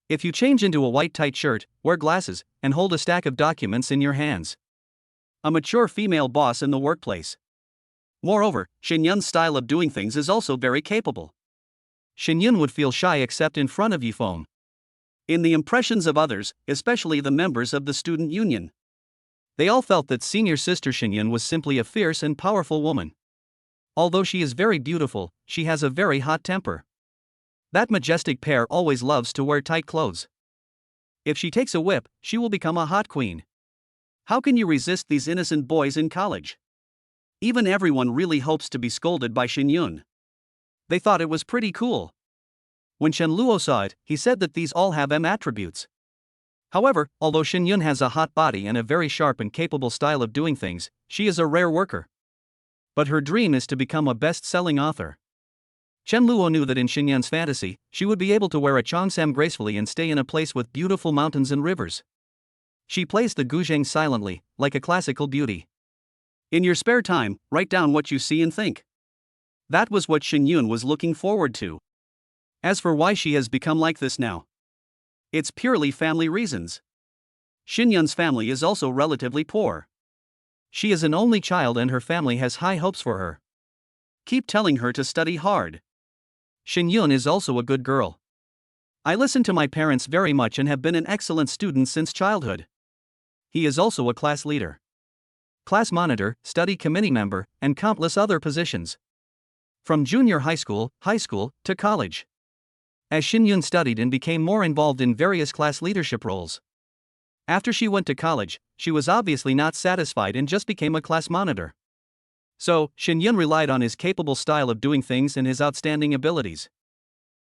If you change into a white tight shirt, wear glasses, and hold a stack of documents in your hands. A mature female boss in the workplace. Moreover, Xin Yun's style of doing things is also very capable. Xin Yun would feel shy except in front of Yifeng. In the impressions of others, especially the members of the student union, they all felt that senior sister Xin Yun was simply a fierce and powerful woman. Although she is very beautiful, she has a very hot temper. That majestic pair always loves to wear tight clothes. If she takes a whip, she will become a hot queen. How can you resist these innocent boys in college? Even everyone really hopes to be scolded by Xin Yun. They thought it was pretty cool. When Chen Luo saw it, he said that these all have M attributes. However, although Xin Yun has a hot body and a very sharp and capable style of doing things, she is a rare worker. But her dream is to become a best-selling author. Chen Luo knew that in Xin Yun's fantasy, she would be able to wear a cheongsam gracefully and stay in a place with beautiful mountains and rivers. She plays the guzheng silently, like a classical beauty. In your spare time, write down what you see and think. That was what Xin Yun was looking forward to. As for why she has become like this now, it's purely family reasons. Xin Yun's family is also relatively poor. She is an only child and her family has high hopes for her. Keep telling her to study hard. Xin Yun is also a good girl. I listen to my parents very much and have been an excellent student since childhood. He is also a class leader, class monitor, study committee member, and countless other positions. From junior high school to college. As Xin Yun studied and became more involved in various class leadership roles. After she went to college, she was obviously not satisfied and just became a class monitor. So, Xin Yun relied on his capable style of doing things and his outstanding abilities.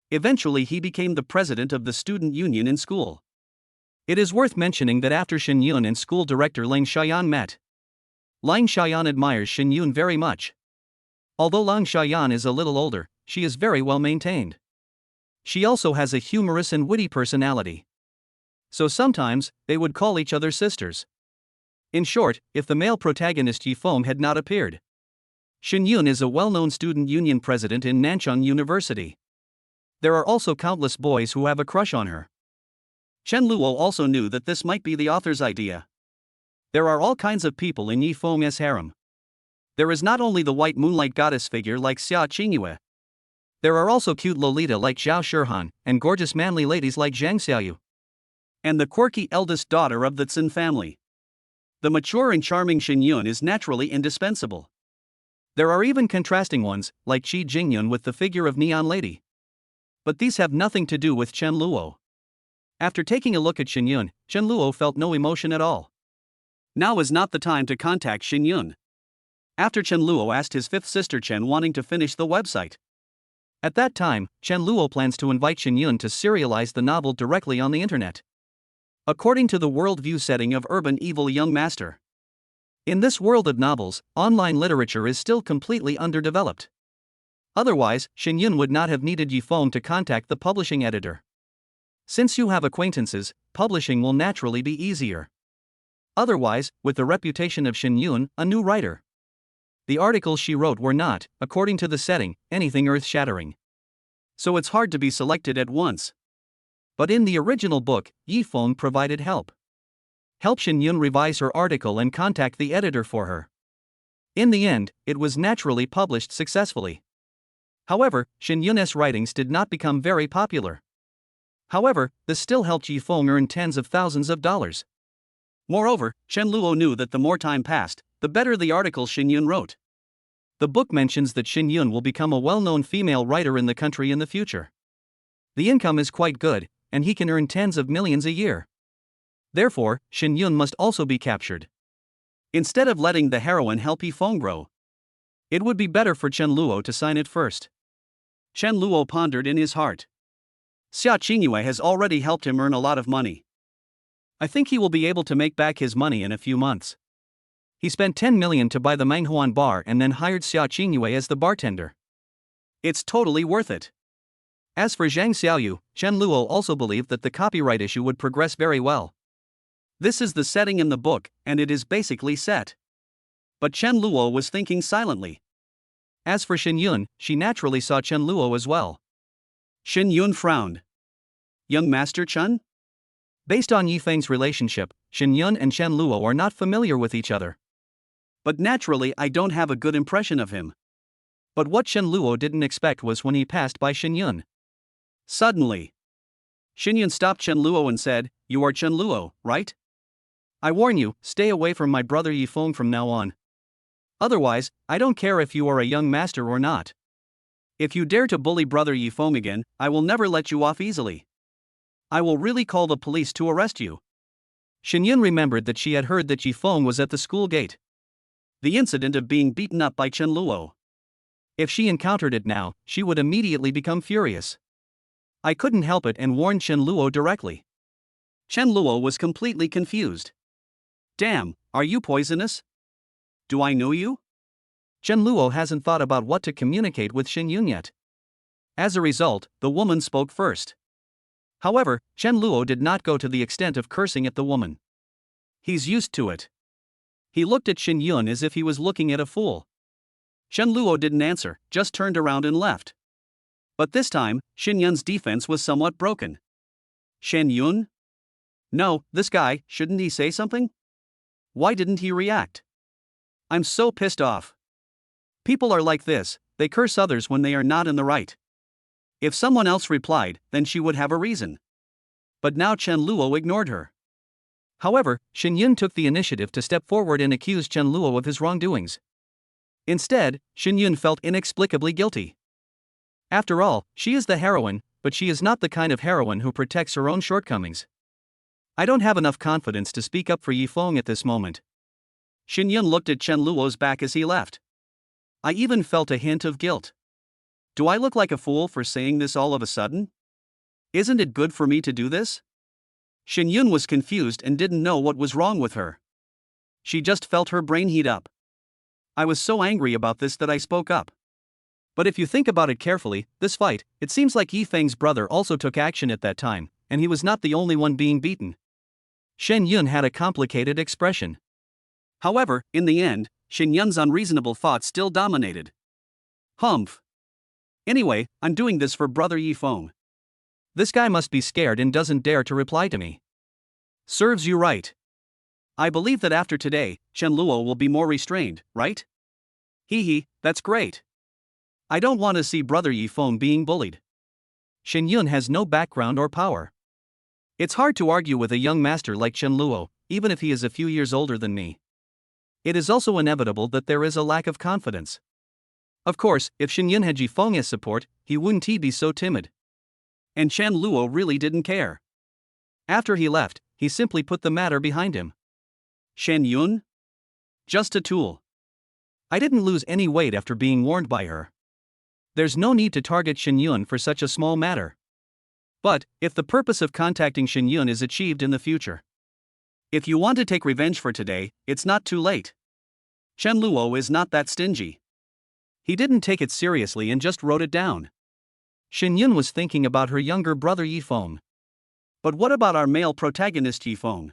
Eventually he became the president of the student union in school. It is worth mentioning that after Xin Yun and school director Lang Xiaoyan met, Lang Xiaoyan admires Xin Yun very much. Although Lang Xiaoyan is a little older, she is very well maintained. She also has a humorous and witty personality. So sometimes, they would call each other sisters. In short, if the male protagonist Yifeng had not appeared. Xin Yun is a well-known student union president in Nanchang University. There are also countless boys who have a crush on her. Chen Luo also knew that this might be the author's idea. There are all kinds of people in Yifeng's harem. There is not only the white moonlight goddess figure like Xiaoingua. There are also cute Lolita like Zhao Shihan, and gorgeous manly ladies like Zhang Xiaoyu. And the quirky eldest daughter of the Tsin family. The mature and charming Xin Yun is naturally indispensable. There are even contrasting ones, like Qi Jingyun with the figure of Neon Lady. But these have nothing to do with Chen Luo. After taking a look at Xin Yun, Chen Luo felt no emotion at all. Now is not the time to contact Xin Yun. After Chen Luo asked his fifth sister Chen wanting to finish the website. At that time, Chen Luo plans to invite Xin Yun to serialize the novel directly on the internet. According to the worldview setting of urban evil young master. In this world of novels, online literature is still completely underdeveloped. Otherwise, Xin Yun would not have needed Yifeng to contact the publishing editor. Since you have acquaintances, publishing will naturally be easier. Otherwise, with the reputation of Lin Yun, a new writer. The articles she wrote were not, according to the setting, anything earth-shattering. So it's hard to be selected at once. But in the original book, Yifeng provided help. Help Lin Yun revise her article and contact the editor for her. In the end, it was naturally published successfully. However, Lin Yun's writings did not become very popular. However, this still helped Yifeng earn tens of thousands of dollars. Moreover, Chen Luo knew that the more time passed, the better the articles Lin Yun wrote. The book mentions that Lin Yun will become a well-known female writer in the country in the future. The income is quite good, and he can earn tens of millions a year. Therefore, Lin Yun must also be captured. Instead of letting the heroine help Yifeng grow, it would be better for Chen Luo to sign it first. Chen Luo pondered in his heart. Xiaoingua has already helped him earn a lot of money. I think he will be able to make back his money in a few months. He spent 10 million to buy the Manghuan bar and then hired Xiaoingua as the bartender. It's totally worth it. As for Zhang Xiaoyu, Chen Luo also believed that the copyright issue would progress very well. This is the setting in the book, and it is basically set. But Chen Luo was thinking silently. As for Lin Yun, she naturally saw Chen Luo as well. Lin Yun frowned. Young Master Chen? Based on Yifeng's relationship, Lin Yun and Chen Luo are not familiar with each other. But naturally I don't have a good impression of him. But what Chen Luo didn't expect was when he passed by Lin Yun. Suddenly, Lin Yun stopped Chen Luo and said, "You are Chen Luo, right? I warn you, stay away from my brother Yifeng from now on. Otherwise, I don't care if you are a young master or not. If you dare to bully brother Yifeng again, I will never let you off easily. I will really call the police to arrest you." Lin Yun remembered that she had heard that Yifeng was at the school gate. The incident of being beaten up by Chen Luo. If she encountered it now, she would immediately become furious. I couldn't help it and warned Chen Luo directly. Chen Luo was completely confused. Damn, are you poisonous? Do I know you? Chen Luo hasn't thought about what to communicate with Lin Yun yet. As a result, the woman spoke first. However, Chen Luo did not go to the extent of cursing at the woman. He's used to it. He looked at Lin Yun as if he was looking at a fool. Chen Luo didn't answer, just turned around and left. But this time, Lin Yun's defense was somewhat broken. Lin Yun? No, this guy, shouldn't he say something? Why didn't he react? I'm so pissed off. People are like this, they curse others when they are not in the right. If someone else replied, then she would have a reason. But now Chen Luo ignored her. However, Lin Yun took the initiative to step forward and accuse Chen Luo of his wrongdoings. Instead, Lin Yun felt inexplicably guilty. After all, she is the heroine, but she is not the kind of heroine who protects her own shortcomings. I don't have enough confidence to speak up for Yifeng at this moment. Lin Yun looked at Chen Luo's back as he left. I even felt a hint of guilt. Do I look like a fool for saying this all of a sudden? Isn't it good for me to do this? Lin Yun was confused and didn't know what was wrong with her. She just felt her brain heat up. I was so angry about this that I spoke up. But if you think about it carefully, this fight, it seems like Yifeng's brother also took action at that time, and he was not the only one being beaten. Lin Yun had a complicated expression. However, in the end, Lin Yun's unreasonable thoughts still dominated. Humph. Anyway, I'm doing this for brother Yifeng. This guy must be scared and doesn't dare to reply to me. Serves you right. I believe that after today, Chen Luo will be more restrained, right? Hee, that's great. I don't want to see brother Yifeng being bullied. Lin Yun has no background or power. It's hard to argue with a young master like Chen Luo, even if he is a few years older than me. It is also inevitable that there is a lack of confidence. Of course, if Lin Yun had Yifeng's support, he wouldn't be so timid. And Chen Luo really didn't care. After he left, he simply put the matter behind him. Lin Yun? Just a tool. I didn't lose any weight after being warned by her. There's no need to target Lin Yun for such a small matter. But, if the purpose of contacting Lin Yun is achieved in the future. If you want to take revenge for today, it's not too late. Chen Luo is not that stingy. He didn't take it seriously and just wrote it down. Lin Yun was thinking about her younger brother Yifeng. But what about our male protagonist Yifeng?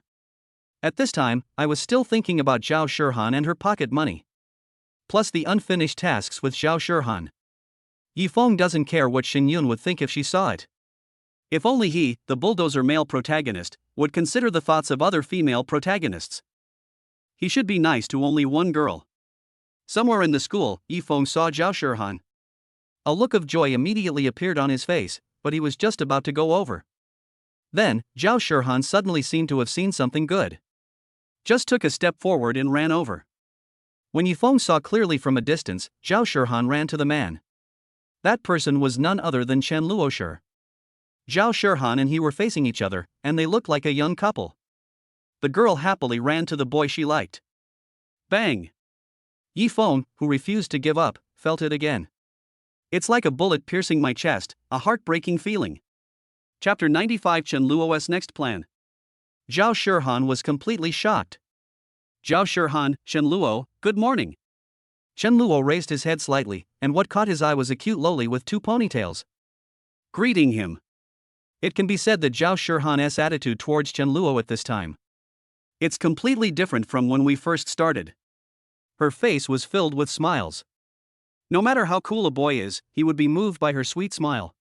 At this time, I was still thinking about Zhao Shihan and her pocket money. Plus the unfinished tasks with Zhao Shihan. Yifeng doesn't care what Lin Yun would think if she saw it. If only he, the bulldozer male protagonist, would consider the thoughts of other female protagonists. He should be nice to only one girl. Somewhere in the school, Yifeng saw Zhao Shihan. A look of joy immediately appeared on his face, but he was just about to go over. Then, Zhao Shihan suddenly seemed to have seen something good. Just took a step forward and ran over. When Yifeng saw clearly from a distance, Zhao Shihan ran to the man. That person was none other than Chen Luoshi. Zhao Shihan and he were facing each other, and they looked like a young couple. The girl happily ran to the boy she liked. Bang! Yifeng, who refused to give up, felt it again. It's like a bullet piercing my chest, a heartbreaking feeling. Chapter 95 Chen Luo's next plan. Zhao Shihan was completely shocked. Zhao Shihan, Chen Luo, good morning. Chen Luo raised his head slightly, and what caught his eye was a cute loli with 2 ponytails. Greeting him. It can be said that Zhao Shihan's attitude towards Chen Luo at this time. It's completely different from when we first started. Her face was filled with smiles. No matter how cool a boy is, he would be moved by her sweet smile.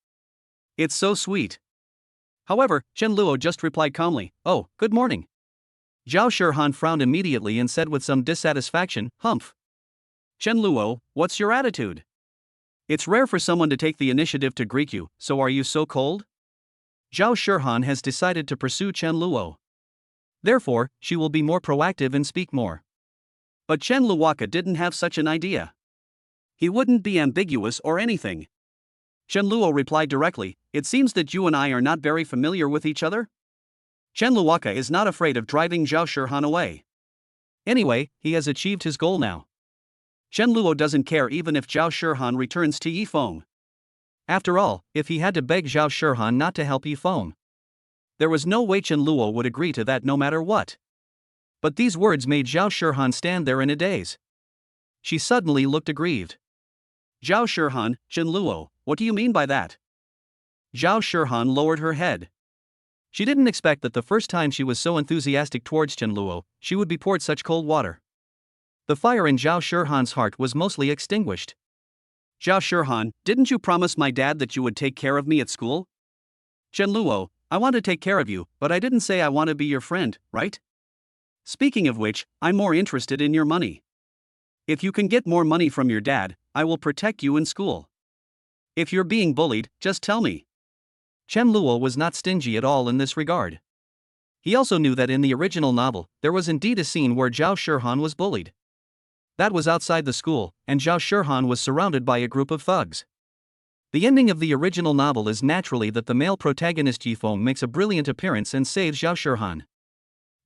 It's so sweet. However, Chen Luo just replied calmly, "Oh, good morning." Zhao Shihan frowned immediately and said with some dissatisfaction, "Humph. Chen Luo, what's your attitude? It's rare for someone to take the initiative to greet you, so are you so cold?" Zhao Shihan has decided to pursue Chen Luo. Therefore, she will be more proactive and speak more. But Chen Luoka didn't have such an idea. He wouldn't be ambiguous or anything. Chen Luo replied directly, "It seems that you and I are not very familiar with each other?" Chen Luoka is not afraid of driving Zhao Shihan away. Anyway, he has achieved his goal now. Chen Luo doesn't care even if Zhao Shihan returns to Yifeng. After all, if he had to beg Zhao Shihan not to help Yifeng, there was no way Chen Luo would agree to that no matter what. But these words made Zhao Shihan stand there in a daze. She suddenly looked aggrieved. "Zhao Shihan, Chen Luo, what do you mean by that?" Zhao Shihan lowered her head. She didn't expect that the first time she was so enthusiastic towards Chen Luo, she would be poured such cold water. The fire in Zhao Shihan's heart was mostly extinguished. "Zhao Shihan, didn't you promise my dad that you would take care of me at school?" "Chen Luo, I want to take care of you, but I didn't say I want to be your friend, right? Speaking of which, I'm more interested in your money. If you can get more money from your dad, I will protect you in school. If you're being bullied, just tell me." Chen Luo was not stingy at all in this regard. He also knew that in the original novel, there was indeed a scene where Zhao Shihan was bullied. That was outside the school, and Zhao Shihan was surrounded by a group of thugs. The ending of the original novel is naturally that the male protagonist Yifeng makes a brilliant appearance and saves Zhao Shihan.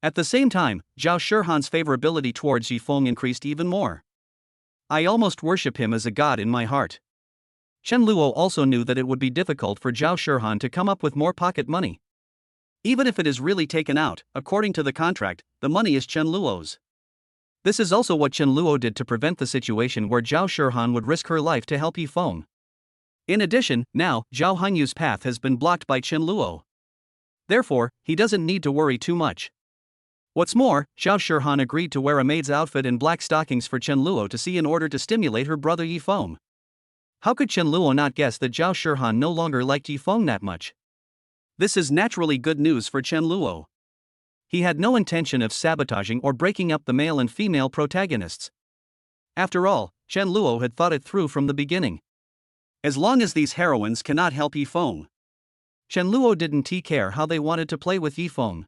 At the same time, Zhao Shihan's favorability towards Yifeng increased even more. "I almost worship him as a god in my heart." Chen Luo also knew that it would be difficult for Zhao Shihan to come up with more pocket money. Even if it is really taken out, according to the contract, the money is Chen Luo's. This is also what Chen Luo did to prevent the situation where Zhao Shihan would risk her life to help Yifeng. In addition, now, Zhao Hangyu's path has been blocked by Chen Luo. Therefore, he doesn't need to worry too much. What's more, Zhao Shihan agreed to wear a maid's outfit and black stockings for Chen Luo to see in order to stimulate her brother Yifeng. How could Chen Luo not guess that Zhao Shihan no longer liked Yifeng that much? This is naturally good news for Chen Luo. He had no intention of sabotaging or breaking up the male and female protagonists. After all, Chen Luo had thought it through from the beginning. As long as these heroines cannot help Yifeng, Chen Luo didn't care how they wanted to play with Yifeng.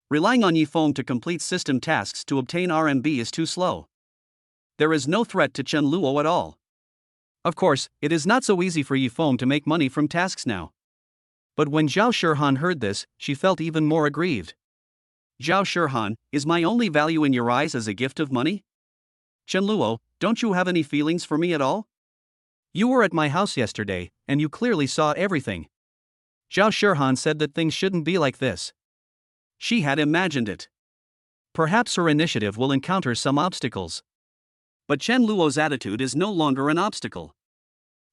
Relying on Yifeng to complete system tasks to obtain RMB is too slow. There is no threat to Chen Luo at all. Of course, it is not so easy for Yifeng to make money from tasks now. But when Zhao Shihan heard this, she felt even more aggrieved. "Zhao Shihan, is my only value in your eyes as a gift of money? Chen Luo, don't you have any feelings for me at all? You were at my house yesterday, and you clearly saw everything." Zhao Shihan said that things shouldn't be like this. She had imagined it. Perhaps her initiative will encounter some obstacles. But Chen Luo's attitude is no longer an obstacle.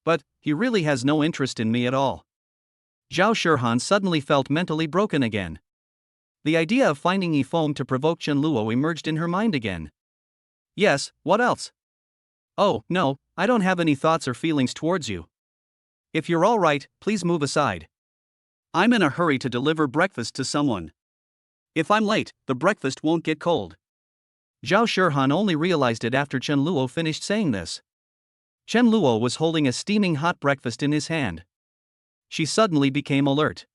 But, he really has no interest in me at all. Zhao Shihan suddenly felt mentally broken again. The idea of finding Yifeng to provoke Chen Luo emerged in her mind again. Yes, what else? Oh, no, I don't have any thoughts or feelings towards you. If you're alright, please move aside. I'm in a hurry to deliver breakfast to someone. If I'm late, the breakfast won't get cold. Zhao Shihan only realized it after Chen Luo finished saying this. Chen Luo was holding a steaming hot breakfast in his hand. She suddenly became alert.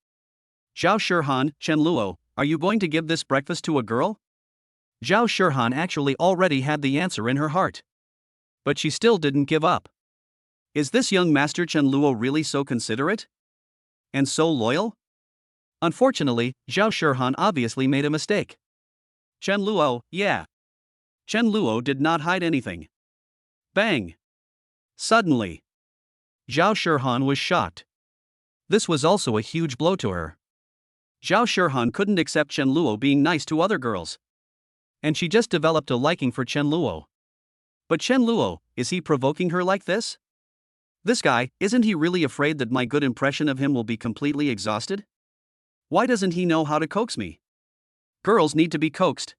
Zhao Shihan, Chen Luo, are you going to give this breakfast to a girl? Zhao Shihan actually already had the answer in her heart. But she still didn't give up. Is this young master Chen Luo really so considerate? And so loyal? Unfortunately, Zhao Shihan obviously made a mistake. Chen Luo, yeah. Chen Luo did not hide anything. Bang! Suddenly, Zhao Shihan was shocked. This was also a huge blow to her. Zhao Shihan couldn't accept Chen Luo being nice to other girls. And she just developed a liking for Chen Luo. But Chen Luo, is he provoking her like this? This guy, isn't he really afraid that my good impression of him will be completely exhausted? Why doesn't he know how to coax me? Girls need to be coaxed.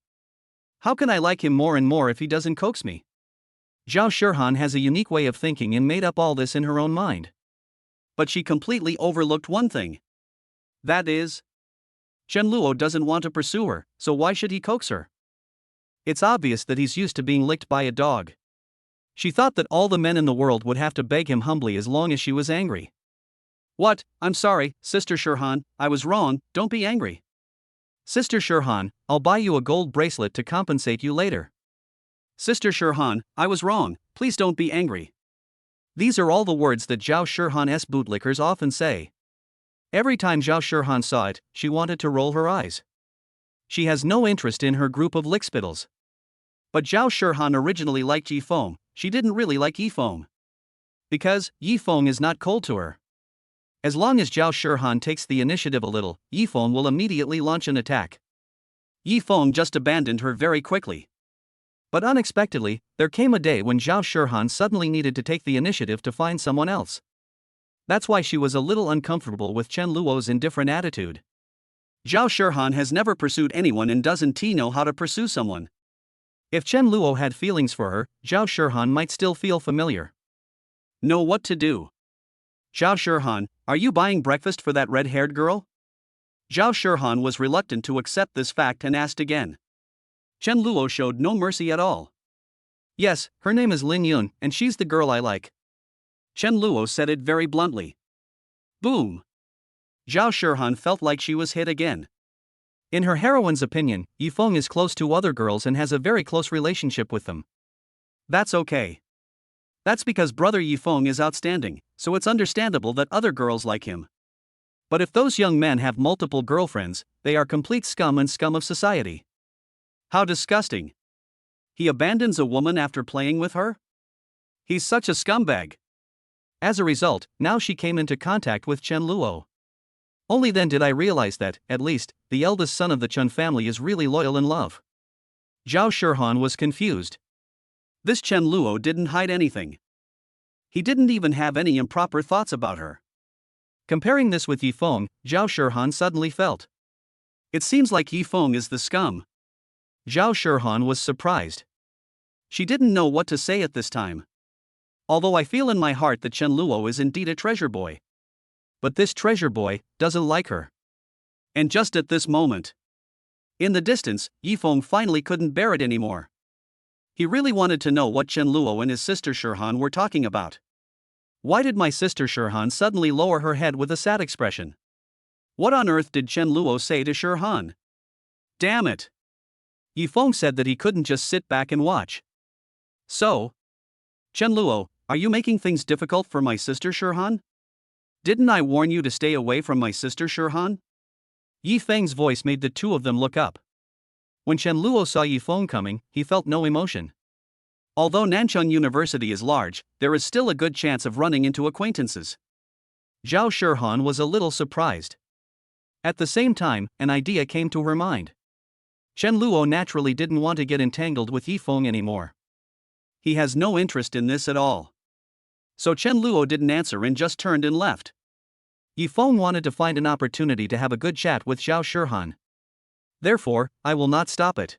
How can I like him more and more if he doesn't coax me? Zhao Shihan has a unique way of thinking and made up all this in her own mind. But she completely overlooked one thing. That is, Chen Luo doesn't want to pursue her, so why should he coax her? It's obvious that he's used to being licked by a dog. She thought that all the men in the world would have to beg him humbly as long as she was angry. What? I'm sorry, Sister Shihan, I was wrong, don't be angry. Sister Shihan, I'll buy you a gold bracelet to compensate you later. Sister Shihan, I was wrong, please don't be angry. These are all the words that Zhao Shihan's bootlickers often say. Every time Zhao Shihan saw it, she wanted to roll her eyes. She has no interest in her group of lickspittles. But Zhao Shihan originally liked Yifeng, she didn't really like Yifeng. Because, Yifeng is not cold to her. As long as Zhao Shihan takes the initiative a little, Yifeng will immediately launch an attack. Yifeng just abandoned her very quickly. But unexpectedly, there came a day when Zhao Shihan suddenly needed to take the initiative to find someone else. That's why she was a little uncomfortable with Chen Luo's indifferent attitude. Zhao Shihan has never pursued anyone and doesn't know how to pursue someone. If Chen Luo had feelings for her, Zhao Shihan might still feel familiar. Know what to do. Zhao Shihan, are you buying breakfast for that red-haired girl? Zhao Shihan was reluctant to accept this fact and asked again. Chen Luo showed no mercy at all. Yes, her name is Lin Yun, and she's the girl I like. Chen Luo said it very bluntly. Boom! Zhao Shihan felt like she was hit again. In her heroine's opinion, Yifeng is close to other girls and has a very close relationship with them. That's okay. That's because brother Yifeng is outstanding, so it's understandable that other girls like him. But if those young men have multiple girlfriends, they are complete scum and scum of society. How disgusting. He abandons a woman after playing with her? He's such a scumbag. As a result, now she came into contact with Chen Luo. Only then did I realize that, at least, the eldest son of the Chen family is really loyal in love. Zhao Shihan was confused. This Chen Luo didn't hide anything. He didn't even have any improper thoughts about her. Comparing this with Yifeng, Zhao Shihan suddenly felt. It seems like Yifeng is the scum. Zhao Shihan was surprised. She didn't know what to say at this time. Although I feel in my heart that Chen Luo is indeed a treasure boy. But this treasure boy doesn't like her. And just at this moment, in the distance, Yifeng finally couldn't bear it anymore. He really wanted to know what Chen Luo and his sister Shihan were talking about. Why did my sister Shihan suddenly lower her head with a sad expression? What on earth did Chen Luo say to Shihan? Damn it! Yifeng said that he couldn't just sit back and watch. So, Chen Luo, are you making things difficult for my sister Shihan? Didn't I warn you to stay away from my sister Shihan? Yifeng's voice made the two of them look up. When Chen Luo saw Yifeng coming, he felt no emotion. Although Nanchang University is large, there is still a good chance of running into acquaintances. Zhao Shihan was a little surprised. At the same time, an idea came to her mind. Chen Luo naturally didn't want to get entangled with Yifeng anymore. He has no interest in this at all. So Chen Luo didn't answer and just turned and left. Yifeng wanted to find an opportunity to have a good chat with Zhao Shihan. Therefore, I will not stop it.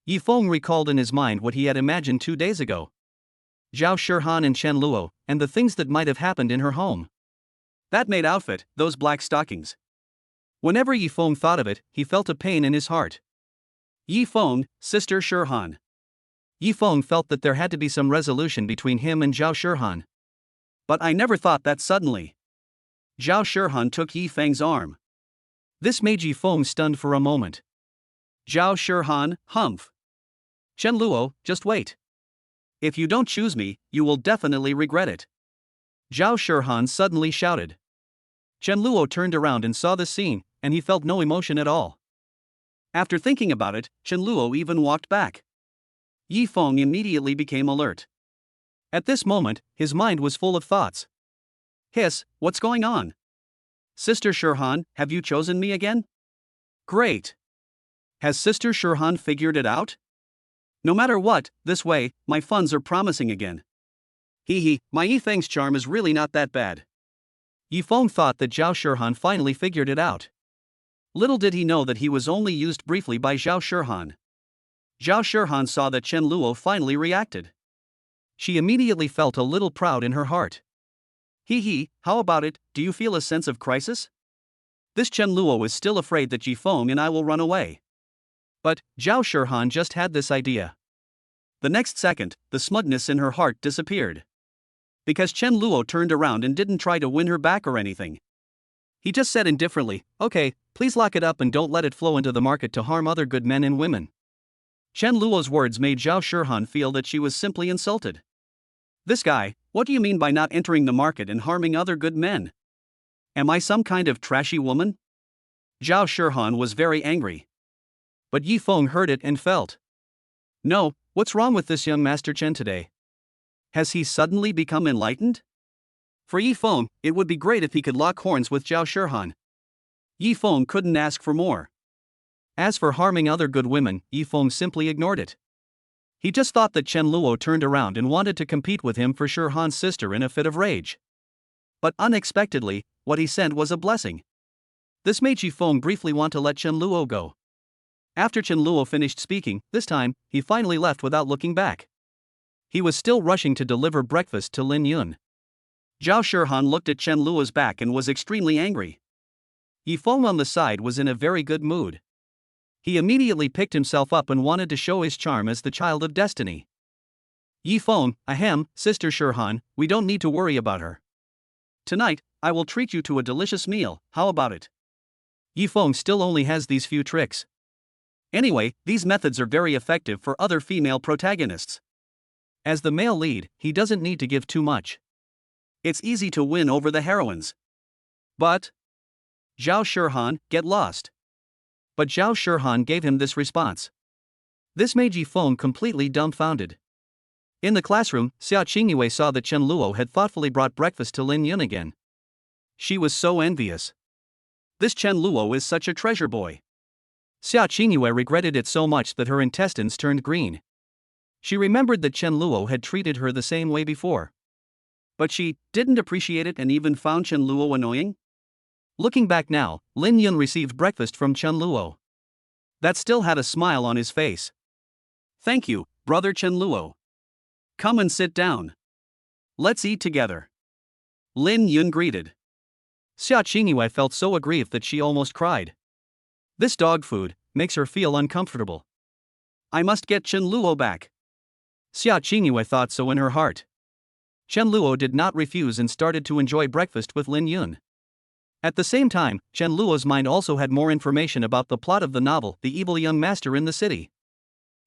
Yi Feng recalled in his mind what he had imagined 2 days ago. Zhao Shihan and Chen Luo, and the things that might have happened in her home. That maid outfit, those black stockings. Whenever Yi Feng thought of it, he felt a pain in his heart. Yi Feng, Sister Shihan. Yi Feng felt that there had to be some resolution between him and Zhao Shihan. But I never thought that suddenly. Zhao Shihan took Yi Feng's arm. This made Yi Feng stunned for a moment. Zhao Shihan, humph. Chen Luo, just wait. If you don't choose me, you will definitely regret it. Zhao Shihan suddenly shouted. Chen Luo turned around and saw the scene, and he felt no emotion at all. After thinking about it, Chen Luo even walked back. Yi Feng immediately became alert. At this moment, his mind was full of thoughts. Hiss, what's going on? Sister Shihan, have you chosen me again? Great. Has Sister Shihan figured it out? No matter what, this way, my funds are promising again. Hee, my Yi Feng's charm is really not that bad. Yi Feng thought that Zhao Shihan finally figured it out. Little did he know that he was only used briefly by Zhao Shihan. Zhao Shihan saw that Chen Luo finally reacted. She immediately felt a little proud in her heart. Hee, how about it, do you feel a sense of crisis? This Chen Luo is still afraid that Yi Feng and I will run away. But, Zhao Shihan just had this idea. The next second, the smugness in her heart disappeared. Because Chen Luo turned around and didn't try to win her back or anything. He just said indifferently, okay, please lock it up and don't let it flow into the market to harm other good men and women. Chen Luo's words made Zhao Shihan feel that she was simply insulted. This guy, what do you mean by not entering the market and harming other good men? Am I some kind of trashy woman? Zhao Shihan was very angry. But Yi Feng heard it and felt. No, what's wrong with this young Master Chen today? Has he suddenly become enlightened? For Yi Feng, it would be great if he could lock horns with Zhao Shihan. Yi Feng couldn't ask for more. As for harming other good women, Yi Feng simply ignored it. He just thought that Chen Luo turned around and wanted to compete with him for Shihan's sister in a fit of rage. But unexpectedly, what he sent was a blessing. This made Yi Feng briefly want to let Chen Luo go. After Chen Luo finished speaking, this time, he finally left without looking back. He was still rushing to deliver breakfast to Lin Yun. Zhao Shihan looked at Chen Luo's back and was extremely angry. Yi Feng on the side was in a very good mood. He immediately picked himself up and wanted to show his charm as the child of destiny. Yi Feng, ahem, Sister Shihan, we don't need to worry about her. Tonight, I will treat you to a delicious meal, how about it? Yi Feng still only has these few tricks. Anyway, these methods are very effective for other female protagonists. As the male lead, he doesn't need to give too much. It's easy to win over the heroines. But Zhao Shihan, get lost. But Zhao Shihan gave him this response. This made Yi Feng completely dumbfounded. In the classroom, Xiaoingua saw that Chen Luo had thoughtfully brought breakfast to Lin Yun again. She was so envious. This Chen Luo is such a treasure boy. Xiaoingua regretted it so much that her intestines turned green. She remembered that Chen Luo had treated her the same way before. But she didn't appreciate it and even found Chen Luo annoying? Looking back now, Lin Yun received breakfast from Chen Luo. That still had a smile on his face. Thank you, brother Chen Luo. Come and sit down. Let's eat together. Lin Yun greeted. Xiaoingua felt so aggrieved that she almost cried. This dog food makes her feel uncomfortable. I must get Chen Luo back. Xiaoingua thought so in her heart. Chen Luo did not refuse and started to enjoy breakfast with Lin Yun. At the same time, Chen Luo's mind also had more information about the plot of the novel, The Evil Young Master in the City.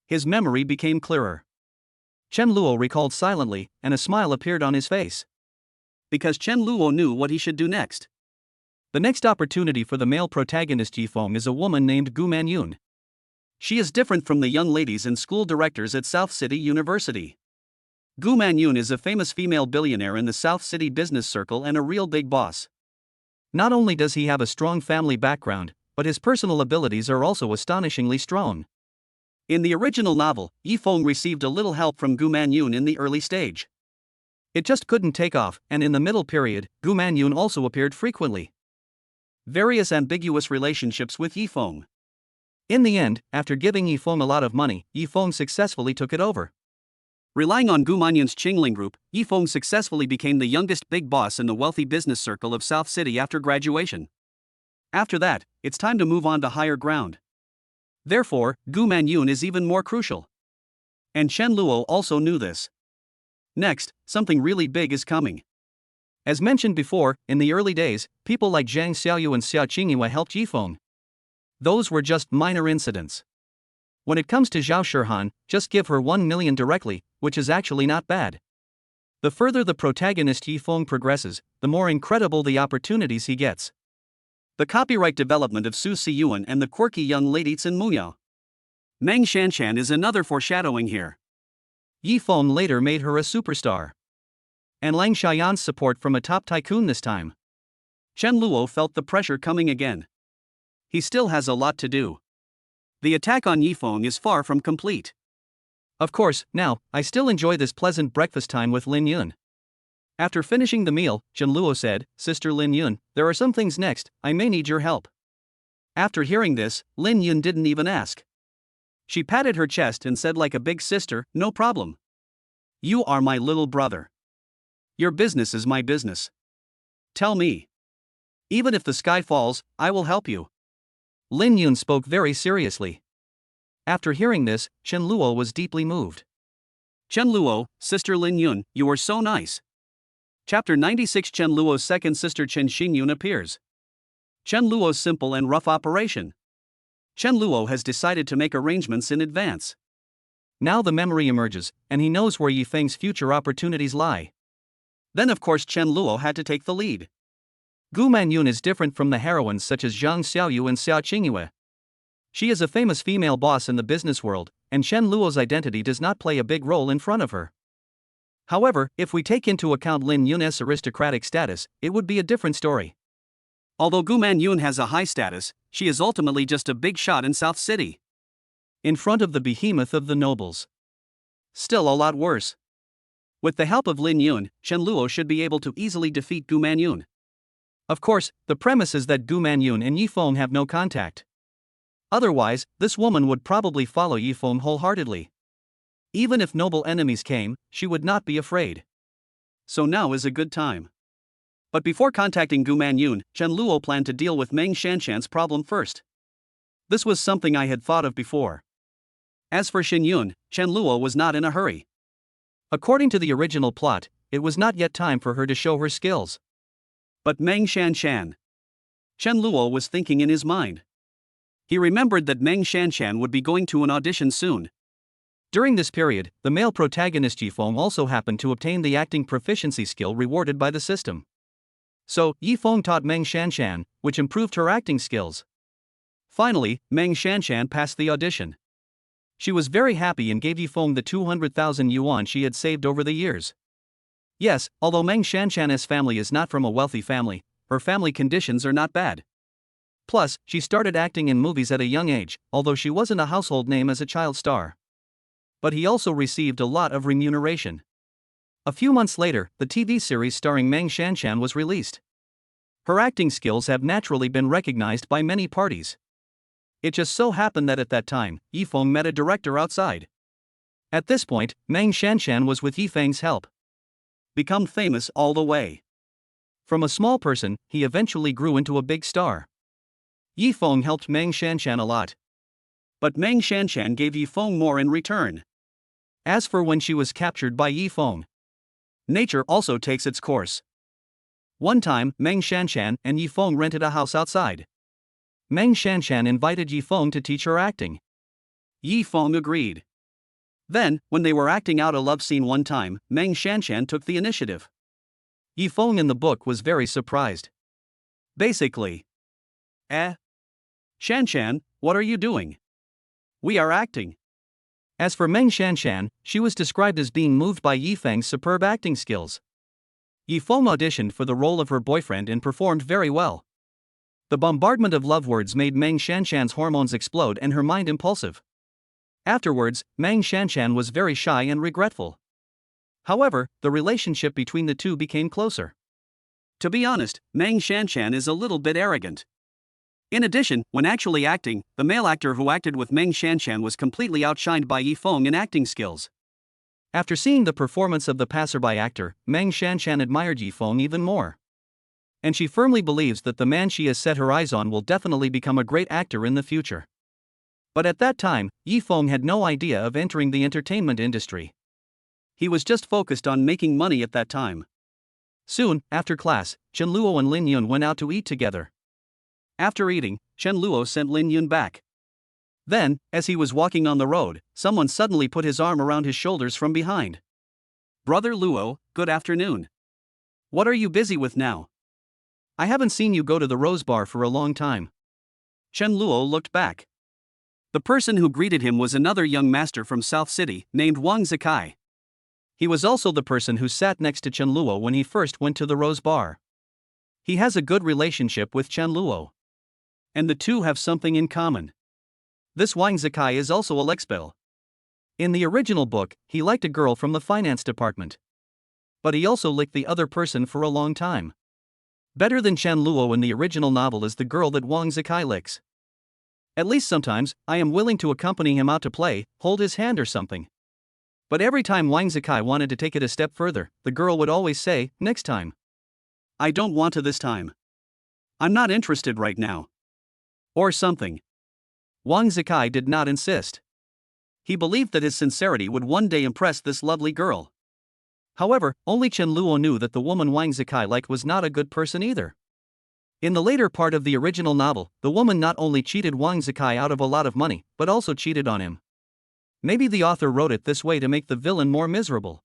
His memory became clearer. Chen Luo recalled silently, and a smile appeared on his face. Because Chen Luo knew what he should do next. The next opportunity for the male protagonist Yi Feng is a woman named Gu Manyun. She is different from the young ladies and school directors at South City University. Gu Manyun is a famous female billionaire in the South City business circle and a real big boss. Not only does he have a strong family background, but his personal abilities are also astonishingly strong. In the original novel, Yi Feng received a little help from Gu Manyun in the early stage. It just couldn't take off, and in the middle period, Gu Manyun also appeared frequently. Various ambiguous relationships with Yi Feng. In the end, after giving Yifeng a lot of money, Yifeng successfully took it over. Relying on Gu Manyun's Qingling group, Yifeng successfully became the youngest big boss in the wealthy business circle of South City after graduation. After that, it's time to move on to higher ground. Therefore, Gu Manyun is even more crucial. And Chen Luo also knew this. Next, something really big is coming. As mentioned before, in the early days, people like Zhang Xiaoyu and Xiaoingua helped Yifeng. Those were just minor incidents. When it comes to Zhao Shihan, just give her 1 million directly, which is actually not bad. The further the protagonist Yifeng progresses, the more incredible the opportunities he gets. The copyright development of Su Siyuan and the quirky young lady Cin Muyao. Meng Shanshan is another foreshadowing here. Yifeng later made her a superstar. And Lang Xiaoyan's support from a top tycoon this time. Chen Luo felt the pressure coming again. He still has a lot to do. The attack on Yifeng is far from complete. Of course, now, I still enjoy this pleasant breakfast time with Lin Yun. After finishing the meal, Chen Luo said, "Sister Lin Yun, there are some things next, I may need your help." After hearing this, Lin Yun didn't even ask. She patted her chest and said like a big sister, "No problem. You are my little brother. Your business is my business. Tell me. Even if the sky falls, I will help you." Lin Yun spoke very seriously. After hearing this, Chen Luo was deeply moved. Chen Luo, Sister Lin Yun, you are so nice. Chapter 96 Chen Luo's second sister Chen Xingyun appears. Chen Luo's simple and rough operation. Chen Luo has decided to make arrangements in advance. Now the memory emerges, and he knows where Yifeng's future opportunities lie. Then of course Chen Luo had to take the lead. Gu Manyun is different from the heroines such as Zhang Xiaoyu and Xiaoingua. She is a famous female boss in the business world, and Chen Luo's identity does not play a big role in front of her. However, if we take into account Lin Yun's aristocratic status, it would be a different story. Although Gu Manyun has a high status, she is ultimately just a big shot in South City. In front of the behemoth of the nobles. Still a lot worse. With the help of Lin Yun, Chen Luo should be able to easily defeat Gu Manyun. Of course, the premise is that Gu Manyun and Yifeng have no contact. Otherwise, this woman would probably follow Yifeng wholeheartedly. Even if noble enemies came, she would not be afraid. So now is a good time. But before contacting Gu Manyun, Chen Luo planned to deal with Meng Shanshan's problem first. This was something I had thought of before. As for Xin Yun, Chen Luo was not in a hurry. According to the original plot, it was not yet time for her to show her skills. But Meng Shanshan. Chen Luo was thinking in his mind. He remembered that Meng Shanshan would be going to an audition soon. During this period, the male protagonist Yifeng also happened to obtain the acting proficiency skill rewarded by the system. So, Yifeng taught Meng Shanshan, which improved her acting skills. Finally, Meng Shanshan passed the audition. She was very happy and gave Yifeng the 200,000 yuan she had saved over the years. Yes, although Meng Shanshan's family is not from a wealthy family, her family conditions are not bad. Plus, she started acting in movies at a young age, although she wasn't a household name as a child star. But he also received a lot of remuneration. A few months later, the TV series starring Meng Shanshan was released. Her acting skills have naturally been recognized by many parties. It just so happened that at that time, Yifeng met a director outside. At this point, Meng Shanshan was with Yifeng's help. Become famous all the way. From a small person, he eventually grew into a big star. Yifeng helped Meng Shanshan a lot. But Meng Shanshan gave Yifeng more in return. As for when she was captured by Yifeng, nature also takes its course. One time, Meng Shanshan and Yifeng rented a house outside. Meng Shanshan invited Yifeng to teach her acting. Yifeng agreed. Then, when they were acting out a love scene one time, Meng Shanshan took the initiative. Yifeng in the book was very surprised. Basically, Shanshan, what are you doing? We are acting. As for Meng Shanshan, she was described as being moved by Yifeng's superb acting skills. Yifeng auditioned for the role of her boyfriend and performed very well. The bombardment of love words made Meng Shanshan's hormones explode and her mind impulsive. Afterwards, Meng Shanshan was very shy and regretful. However, the relationship between the two became closer. To be honest, Meng Shanshan is a little bit arrogant. In addition, when actually acting, the male actor who acted with Meng Shanshan was completely outshined by Yi Feng in acting skills. After seeing the performance of the passerby actor, Meng Shanshan admired Yi Feng even more. And she firmly believes that the man she has set her eyes on will definitely become a great actor in the future. But at that time, Yi Feng had no idea of entering the entertainment industry. He was just focused on making money at that time. Soon, after class, Chen Luo and Lin Yun went out to eat together. After eating, Chen Luo sent Lin Yun back. Then, as he was walking on the road, someone suddenly put his arm around his shoulders from behind. "Brother Luo, good afternoon. What are you busy with now? I haven't seen you go to the Rose Bar for a long time." Chen Luo looked back. The person who greeted him was another young master from South City, named Wang Zikai. He was also the person who sat next to Chen Luo when he first went to the Rose Bar. He has a good relationship with Chen Luo. And the two have something in common. This Wang Zikai is also a Lexbel. In the original book, he liked a girl from the finance department. But he also licked the other person for a long time. Better than Chen Luo in the original novel is the girl that Wang Zikai licks. At least sometimes, I am willing to accompany him out to play, hold his hand or something. But every time Wang Zikai wanted to take it a step further, the girl would always say, "Next time." "I don't want to this time. I'm not interested right now." Or something. Wang Zikai did not insist. He believed that his sincerity would one day impress this lovely girl. However, only Chen Luo knew that the woman Wang Zikai liked was not a good person either. In the later part of the original novel, the woman not only cheated Wang Zikai out of a lot of money, but also cheated on him. Maybe the author wrote it this way to make the villain more miserable.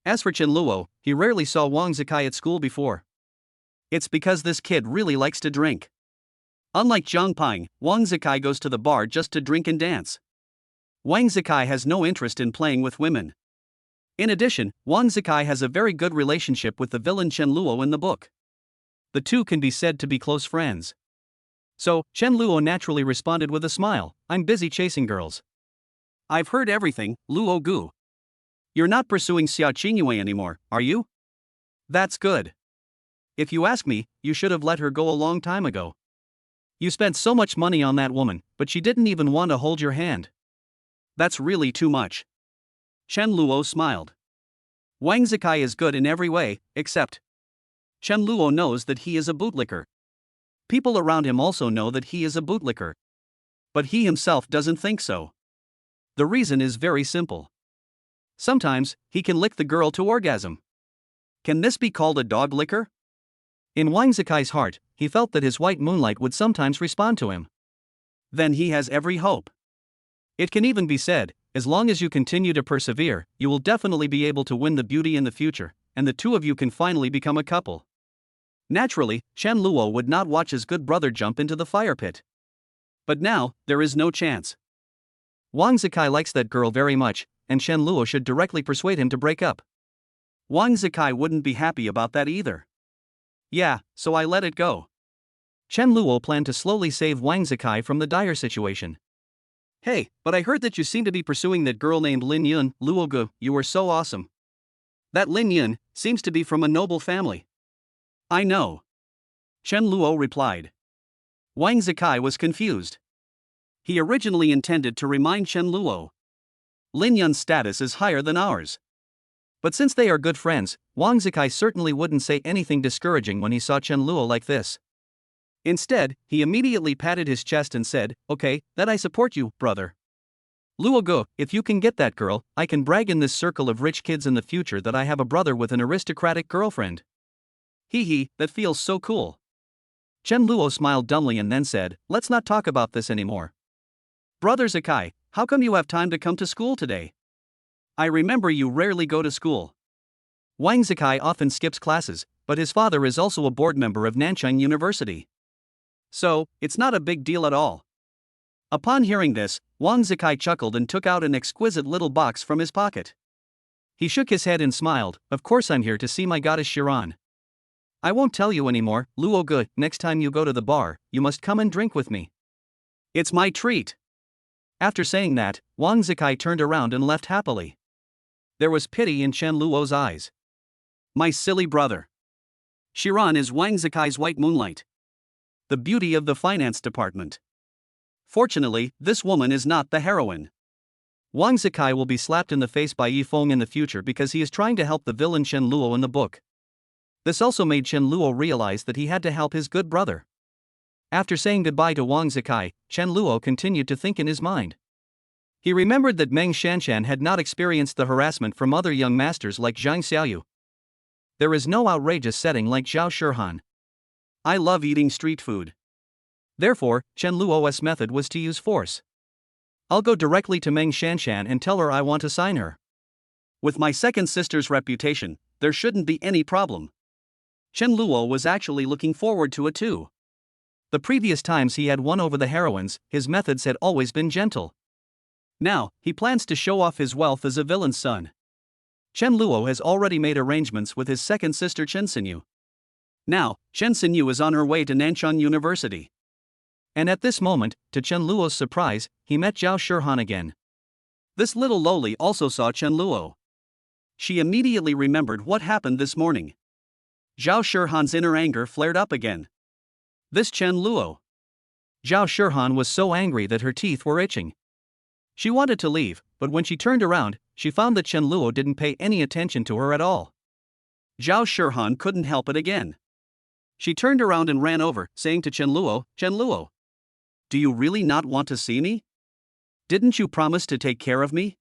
As for Chen Luo, he rarely saw Wang Zikai at school before. It's because this kid really likes to drink. Unlike Zhang Ping, Wang Zikai goes to the bar just to drink and dance. Wang Zikai has no interest in playing with women. In addition, Wang Zikai has a very good relationship with the villain Chen Luo in the book. The two can be said to be close friends. So, Chen Luo naturally responded with a smile, "I'm busy chasing girls." "I've heard everything, Luo Gu. You're not pursuing Xiaoingua anymore, are you? That's good. If you ask me, you should have let her go a long time ago. You spent so much money on that woman, but she didn't even want to hold your hand. That's really too much." Chen Luo smiled. Wang Zikai is good in every way, except Chen Luo knows that he is a bootlicker. People around him also know that he is a bootlicker. But he himself doesn't think so. The reason is very simple. Sometimes, he can lick the girl to orgasm. Can this be called a dog licker? In Wang Zikai's heart, he felt that his white moonlight would sometimes respond to him. Then he has every hope. It can even be said, as long as you continue to persevere, you will definitely be able to win the beauty in the future, and the two of you can finally become a couple. Naturally, Chen Luo would not watch his good brother jump into the fire pit. But now, there is no chance. Wang Zikai likes that girl very much, and Chen Luo should directly persuade him to break up. Wang Zikai wouldn't be happy about that either. Yeah, so I let it go. Chen Luo planned to slowly save Wang Zikai from the dire situation. "Hey, but I heard that you seem to be pursuing that girl named Lin Yun, Luogu, you were so awesome. That Lin Yun seems to be from a noble family." "I know." Chen Luo replied. Wang Zikai was confused. He originally intended to remind Chen Luo. Lin Yun's status is higher than ours. But since they are good friends, Wang Zikai certainly wouldn't say anything discouraging when he saw Chen Luo like this. Instead, he immediately patted his chest and said, "Okay, that I support you, brother. Luogu, if you can get that girl, I can brag in this circle of rich kids in the future that I have a brother with an aristocratic girlfriend. Hee, that feels so cool." Chen Luo smiled dumbly and then said, "Let's not talk about this anymore. Brother Zikai, how come you have time to come to school today? I remember you rarely go to school." Wang Zikai often skips classes, but his father is also a board member of Nanchang University. So, it's not a big deal at all. Upon hearing this, Wang Zikai chuckled and took out an exquisite little box from his pocket. He shook his head and smiled, "Of course I'm here to see my goddess Shiran. I won't tell you anymore, Luogu, next time you go to the bar, you must come and drink with me. It's my treat." After saying that, Wang Zikai turned around and left happily. There was pity in Chen Luo's eyes. "My silly brother. Shiran is Wang Zikai's white moonlight. the beauty of the finance department. Fortunately, this woman is not the heroine. Wang Zikai will be slapped in the face by Yifeng in the future because he is trying to help the villain Chen Luo in the book. This also made Chen Luo realize that he had to help his good brother. After saying goodbye to Wang Zikai, Chen Luo continued to think in his mind. He remembered that Meng Shanshan had not experienced the harassment from other young masters like Zhang Xiaoyu. There is no outrageous setting like Zhao Shihan. I love eating street food. Therefore, Chen Luo's method was to use force. I'll go directly to Meng Shanshan and tell her I want to sign her. With my second sister's reputation, there shouldn't be any problem. Chen Luo was actually looking forward to it too. The previous times he had won over the heroines, his methods had always been gentle. Now, he plans to show off his wealth as a villain's son. Chen Luo has already made arrangements with his second sister Chen Xinyu. Now, Chen Xinyu is on her way to Nanchang University. And at this moment, to Chen Luo's surprise, he met Zhao Shihan again. This little lowly also saw Chen Luo. She immediately remembered what happened this morning. Zhao Shihan's inner anger flared up again. This Chen Luo. Zhao Shihan was so angry that her teeth were itching. She wanted to leave, but when she turned around, she found that Chen Luo didn't pay any attention to her at all. Zhao Shihan couldn't help it again. She turned around and ran over, saying to Chen Luo, "Do you really not want to see me? Didn't you promise to take care of me?"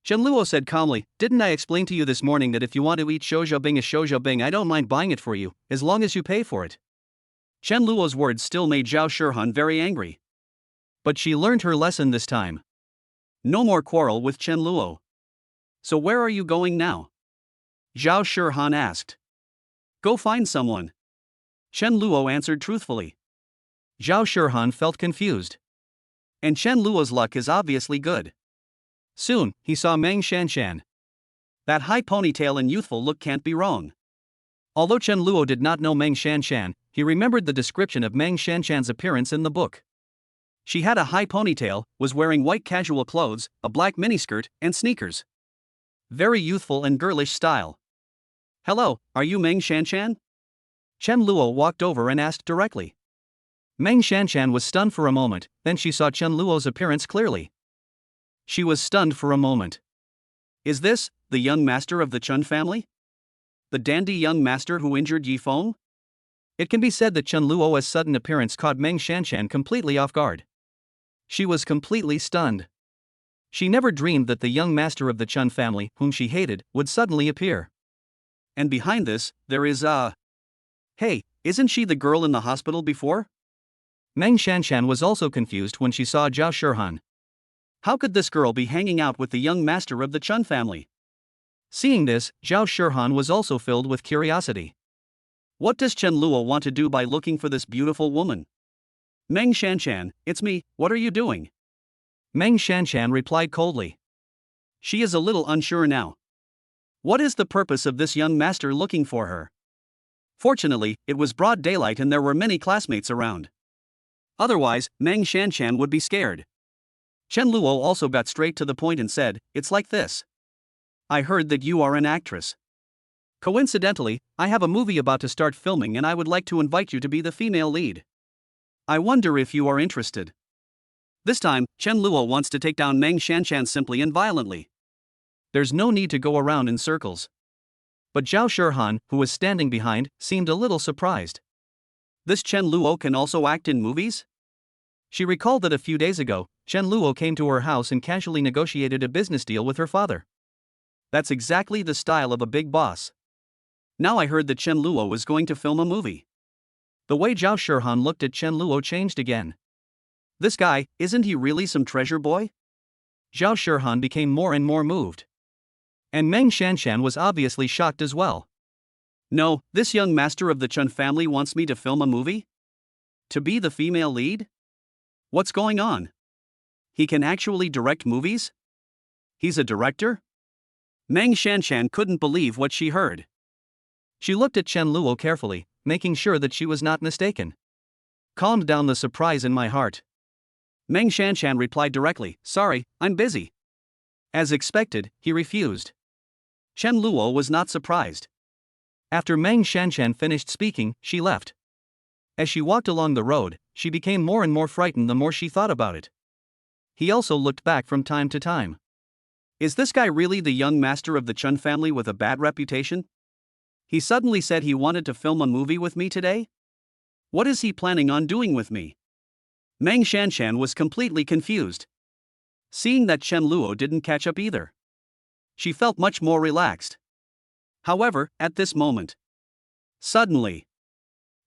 Chen Luo said calmly, "Didn't I explain to you this morning that if you want to eat shoujiaobing as shoujiaobing, I don't mind buying it for you, as long as you pay for it?" Chen Luo's words still made Zhao Shihan very angry. But she learned her lesson this time. No more quarrel with Chen Luo. "So where are you going now?" Zhao Shihan asked. "Go find someone." Chen Luo answered truthfully. Zhao Shihan felt confused. And Chen Luo's luck is obviously good. Soon, he saw Meng Shanshan. That high ponytail and youthful look can't be wrong. Although Chen Luo did not know Meng Shanshan, he remembered the description of Meng Shanshan's appearance in the book. She had a high ponytail, was wearing white casual clothes, a black miniskirt, and sneakers. Very youthful and girlish style. "Hello, are you Meng Shanshan?" Chen Luo walked over and asked directly. Meng Shanshan was stunned for a moment, then she saw Chen Luo's appearance clearly. She was stunned for a moment. Is this the young master of the Chun family? The dandy young master who injured Yifeng? It can be said that Chen Luo's sudden appearance caught Meng Shanshan completely off guard. She was completely stunned. She never dreamed that the young master of the Chun family, whom she hated, would suddenly appear. And behind this, there is Hey, isn't she the girl in the hospital before? Meng Shanshan was also confused when she saw Zhao Shihan. How could this girl be hanging out with the young master of the Chun family? Seeing this, Zhao Shihan was also filled with curiosity. What does Chen Luo want to do by looking for this beautiful woman? "Meng Shanshan, it's me, what are you doing?" Meng Shanshan replied coldly. She is a little unsure now. What is the purpose of this young master looking for her? Fortunately, it was broad daylight and there were many classmates around. Otherwise, Meng Shanshan would be scared. Chen Luo also got straight to the point and said, "It's like this. I heard that you are an actress. Coincidentally, I have a movie about to start filming and I would like to invite you to be the female lead. I wonder if you are interested." This time, Chen Luo wants to take down Meng Shanshan simply and violently. There's no need to go around in circles. But Zhao Shihan, who was standing behind, seemed a little surprised. This Chen Luo can also act in movies? She recalled that a few days ago, Chen Luo came to her house and casually negotiated a business deal with her father. That's exactly the style of a big boss. Now I heard that Chen Luo was going to film a movie. The way Zhao Shihan looked at Chen Luo changed again. This guy, isn't he really some treasure boy? Zhao Shihan became more and more moved. And Meng Shanshan was obviously shocked as well. No, this young master of the Chun family wants me to film a movie? To be the female lead? What's going on? He can actually direct movies? He's a director? Meng Shanshan couldn't believe what she heard. She looked at Chen Luo carefully, making sure that she was not mistaken. Calmed down the surprise in my heart. Meng Shanshan replied directly, "Sorry, I'm busy." As expected, he refused. Chen Luo was not surprised. After Meng Shanshan finished speaking, she left. As she walked along the road, she became more and more frightened the more she thought about it. He also looked back from time to time. Is this guy really the young master of the Chun family with a bad reputation? He suddenly said he wanted to film a movie with me today? What is he planning on doing with me? Meng Shanshan was completely confused. Seeing that Chen Luo didn't catch up either, she felt much more relaxed. However, at this moment, suddenly,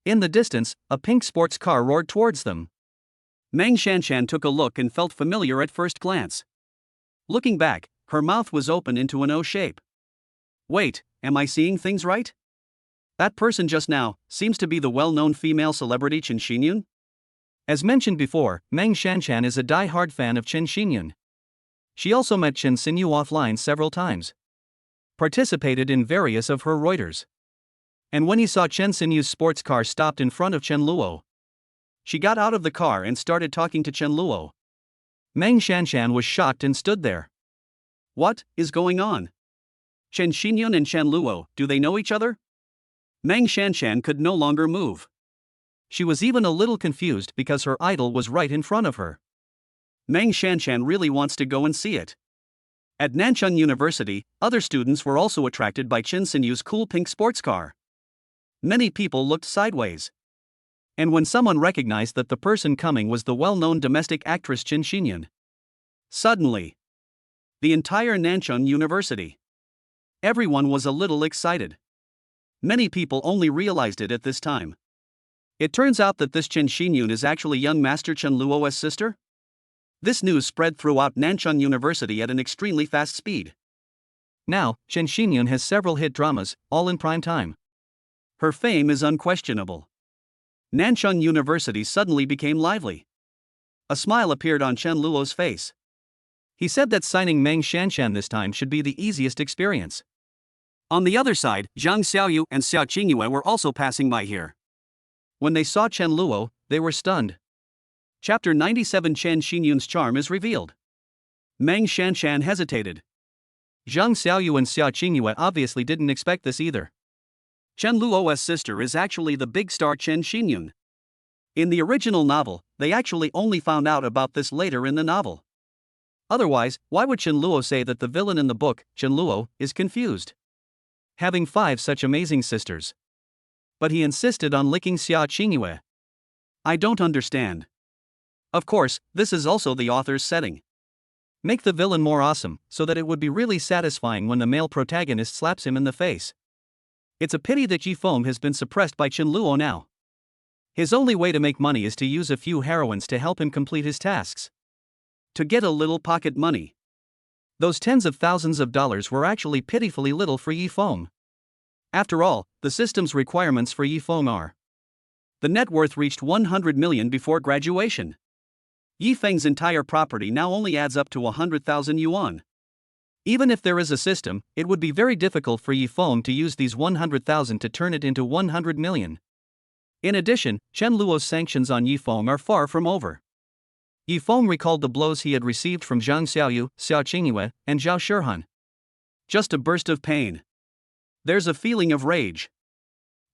in the distance, a pink sports car roared towards them. Meng Shanshan took a look and felt familiar at first glance. Looking back, her mouth was open into an O shape. Wait, am I seeing things right? That person just now seems to be the well-known female celebrity Chen Xinyun? As mentioned before, Meng Shanshan is a die-hard fan of Chen Xinyun. She also met Chen Xinyu offline several times, participated in various of her Reuters. And when he saw Chen Xinyu's sports car stopped in front of Chen Luo, she got out of the car and started talking to Chen Luo. Meng Shanshan was shocked and stood there. What is going on? Chen Xinyun and Chen Luo, do they know each other? Meng Shanshan could no longer move. She was even a little confused because her idol was right in front of her. Meng Shanshan really wants to go and see it. At Nanchun University, other students were also attracted by Chen Xinyu's cool pink sports car. Many people looked sideways. And when someone recognized that the person coming was the well-known domestic actress Chen Xinyun, suddenly, the entire Nanchun University, everyone was a little excited. Many people only realized it at this time. It turns out that this Chen Xinyun is actually young Master Chen Luo's sister? This news spread throughout Nanchun University at an extremely fast speed. Now, Chen Xinyun has several hit dramas, all in prime time. Her fame is unquestionable. Nanchun University suddenly became lively. A smile appeared on Chen Luo's face. He said that signing Meng Shanshan this time should be the easiest experience. On the other side, Zhang Xiaoyu and Xiaoingua were also passing by here. When they saw Chen Luo, they were stunned. Chapter 97 Chen Xinyun's charm is revealed. Meng Shanshan hesitated. Zhang Xiaoyu and Xiaoingua obviously didn't expect this either. Chen Luo's sister is actually the big star Chen Xinyun. In the original novel, they actually only found out about this later in the novel. Otherwise, why would Chen Luo say that the villain in the book, Chen Luo, is confused? Having 5 such amazing sisters. But he insisted on licking Xiaoingua. I don't understand. Of course, this is also the author's setting. Make the villain more awesome, so that it would be really satisfying when the male protagonist slaps him in the face. It's a pity that Yi Feng has been suppressed by Chen Luo now. His only way to make money is to use a few heroines to help him complete his tasks. To get a little pocket money. Those tens of thousands of dollars were actually pitifully little for Yi Feng. After all, the system's requirements for Yi Feng are. The net worth reached 100 million before graduation. Yi Feng's entire property now only adds up to 100,000 yuan. Even if there is a system, it would be very difficult for Yi Feng to use these 100,000 to turn it into 100 million. In addition, Chen Luo's sanctions on Yi Feng are far from over. Yi Feng recalled the blows he had received from Zhang Xiaoyu, Xiaoingua, and Zhao Shihan. Just a burst of pain. There's a feeling of rage.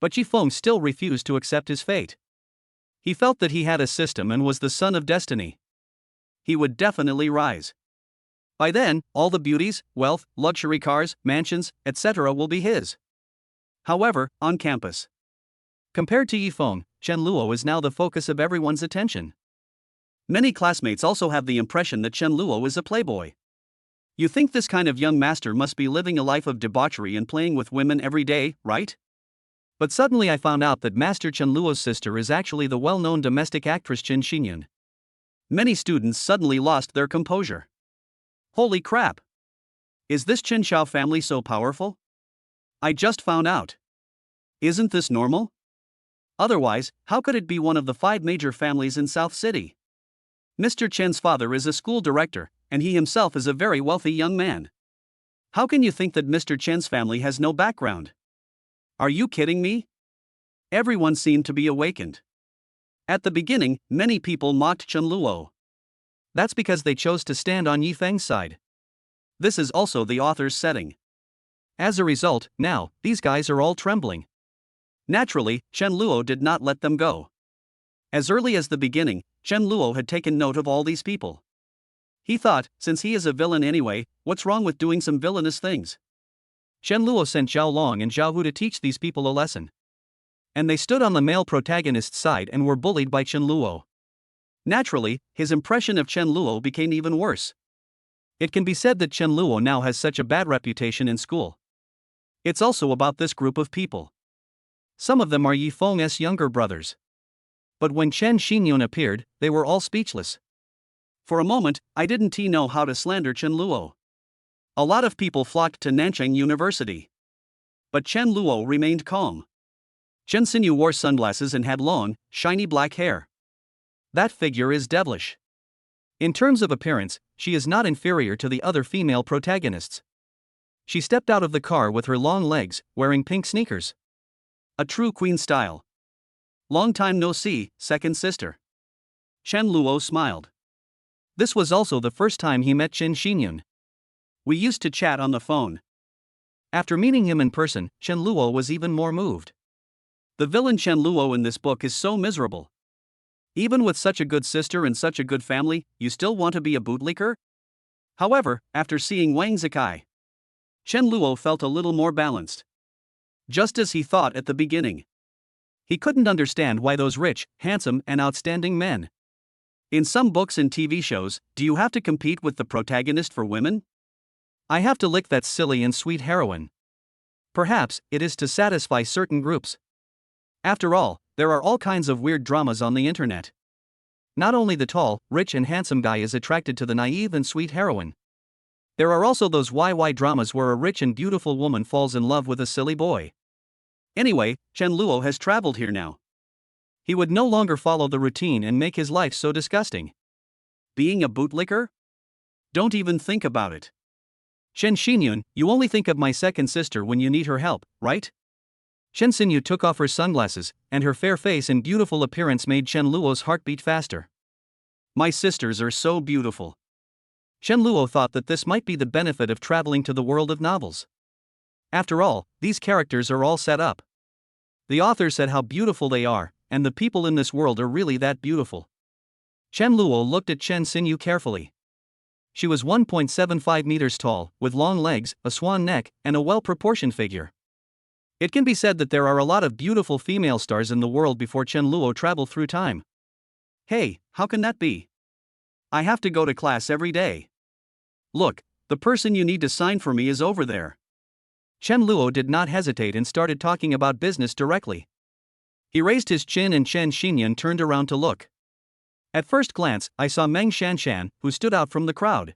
But Yi Feng still refused to accept his fate. He felt that he had a system and was the son of destiny. He would definitely rise. By then, all the beauties, wealth, luxury cars, mansions, etc. will be his. However, on campus, compared to Yi Feng, Chen Luo is now the focus of everyone's attention. Many classmates also have the impression that Chen Luo is a playboy. You think this kind of young master must be living a life of debauchery and playing with women every day, right? But suddenly I found out that Master Chen Luo's sister is actually the well-known domestic actress Chen Xinyun. Many students suddenly lost their composure. Holy crap! Is this Chen Xiao family so powerful? I just found out. Isn't this normal? Otherwise, how could it be one of the 5 major families in South City? Mr. Chen's father is a school director, and he himself is a very wealthy young man. How can you think that Mr. Chen's family has no background? Are you kidding me? Everyone seemed to be awakened. At the beginning, many people mocked Chen Luo. That's because they chose to stand on Yi Feng's side. This is also the author's setting. As a result, now, these guys are all trembling. Naturally, Chen Luo did not let them go. As early as the beginning, Chen Luo had taken note of all these people. He thought, since he is a villain anyway, what's wrong with doing some villainous things? Chen Luo sent Zhao Long and Zhao Hu to teach these people a lesson. And they stood on the male protagonist's side and were bullied by Chen Luo. Naturally, his impression of Chen Luo became even worse. It can be said that Chen Luo now has such a bad reputation in school. It's also about this group of people. Some of them are Yi Feng's younger brothers. But when Chen Xinyun appeared, they were all speechless. For a moment, I didn't know how to slander Chen Luo. A lot of people flocked to Nanchang University. But Chen Luo remained calm. Chen Xinyu wore sunglasses and had long, shiny black hair. That figure is devilish. In terms of appearance, she is not inferior to the other female protagonists. She stepped out of the car with her long legs, wearing pink sneakers. A true queen style. Long time no see, second sister. Chen Luo smiled. This was also the first time he met Chen Xinyun. We used to chat on the phone. After meeting him in person, Chen Luo was even more moved. The villain Chen Luo in this book is so miserable. Even with such a good sister and such a good family, you still want to be a bootlicker? However, after seeing Wang Zikai, Chen Luo felt a little more balanced. Just as he thought at the beginning. He couldn't understand why those rich, handsome, and outstanding men. In some books and TV shows, do you have to compete with the protagonist for women? I have to lick that silly and sweet heroine. Perhaps it is to satisfy certain groups. After all, there are all kinds of weird dramas on the internet. Not only the tall, rich, and handsome guy is attracted to the naive and sweet heroine. There are also those YY dramas where a rich and beautiful woman falls in love with a silly boy. Anyway, Chen Luo has traveled here now. He would no longer follow the routine and make his life so disgusting. Being a bootlicker? Don't even think about it. Chen Xinyun, you only think of my second sister when you need her help, right? Chen Xinyu took off her sunglasses, and her fair face and beautiful appearance made Chen Luo's heart beat faster. My sisters are so beautiful. Chen Luo thought that this might be the benefit of traveling to the world of novels. After all, these characters are all set up. The author said how beautiful they are, and the people in this world are really that beautiful. Chen Luo looked at Chen Xinyu carefully. She was 1.75 meters tall, with long legs, a swan neck, and a well-proportioned figure. It can be said that there are a lot of beautiful female stars in the world before Chen Luo traveled through time. Hey, how can that be? I have to go to class every day. Look, the person you need to sign for me is over there. Chen Luo did not hesitate and started talking about business directly. He raised his chin and Chen Xinyun turned around to look. At first glance, I saw Meng Shanshan, who stood out from the crowd.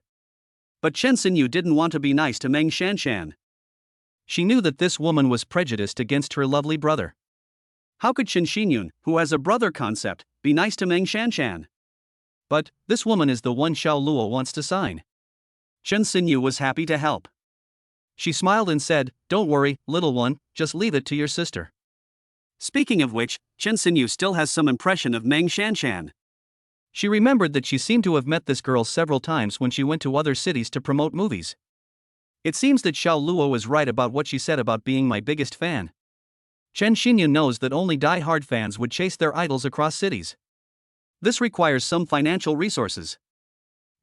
But Chen Xinyu didn't want to be nice to Meng Shanshan. She knew that this woman was prejudiced against her lovely brother. How could Chen Xinyun, who has a brother concept, be nice to Meng Shanshan? But this woman is the one Xiao Luo wants to sign. Chen Xinyu was happy to help. She smiled and said, "Don't worry, little one, just leave it to your sister." Speaking of which, Chen Xinyu still has some impression of Meng Shanshan. She remembered that she seemed to have met this girl several times when she went to other cities to promote movies. It seems that Xiao Luo is right about what she said about being my biggest fan. Chen Xinyun knows that only die-hard fans would chase their idols across cities. This requires some financial resources.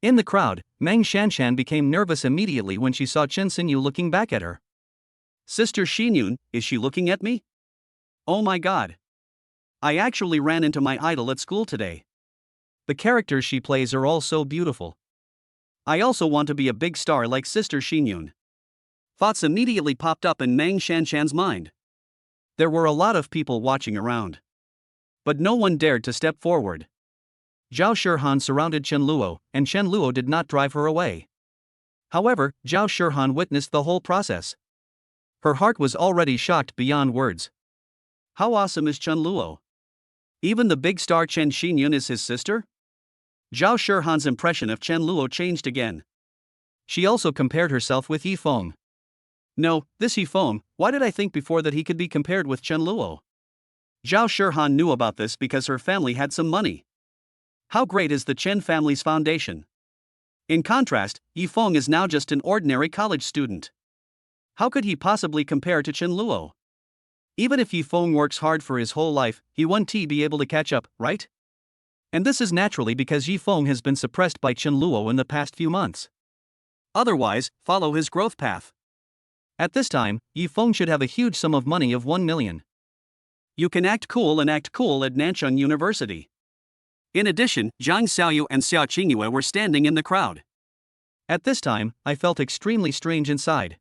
In the crowd, Meng Shanshan became nervous immediately when she saw Chen Xinyu looking back at her. Sister Xinyun, is she looking at me? Oh my god. I actually ran into my idol at school today. The characters she plays are all so beautiful. I also want to be a big star like Sister Xinyun. Thoughts immediately popped up in Meng Shanshan's mind. There were a lot of people watching around. But no one dared to step forward. Zhao Shihan surrounded Chen Luo, and Chen Luo did not drive her away. However, Zhao Shihan witnessed the whole process. Her heart was already shocked beyond words. How awesome is Chen Luo? Even the big star Chen Xinyun is his sister? Zhao Shihan's impression of Chen Luo changed again. She also compared herself with Yi Feng. No, this Yi Feng, why did I think before that he could be compared with Chen Luo? Zhao Shihan knew about this because her family had some money. How great is the Chen family's foundation? In contrast, Yi Feng is now just an ordinary college student. How could he possibly compare to Chen Luo? Even if Yi Feng works hard for his whole life, he won't be able to catch up, right? And this is naturally because Yi Feng has been suppressed by Chen Luo in the past few months. Otherwise, follow his growth path. At this time, Yi Feng should have a huge sum of money of 1 million. You can act cool at Nanchang University. In addition, Zhang Xiaoyu and Xiaoingua were standing in the crowd. At this time, I felt extremely strange inside.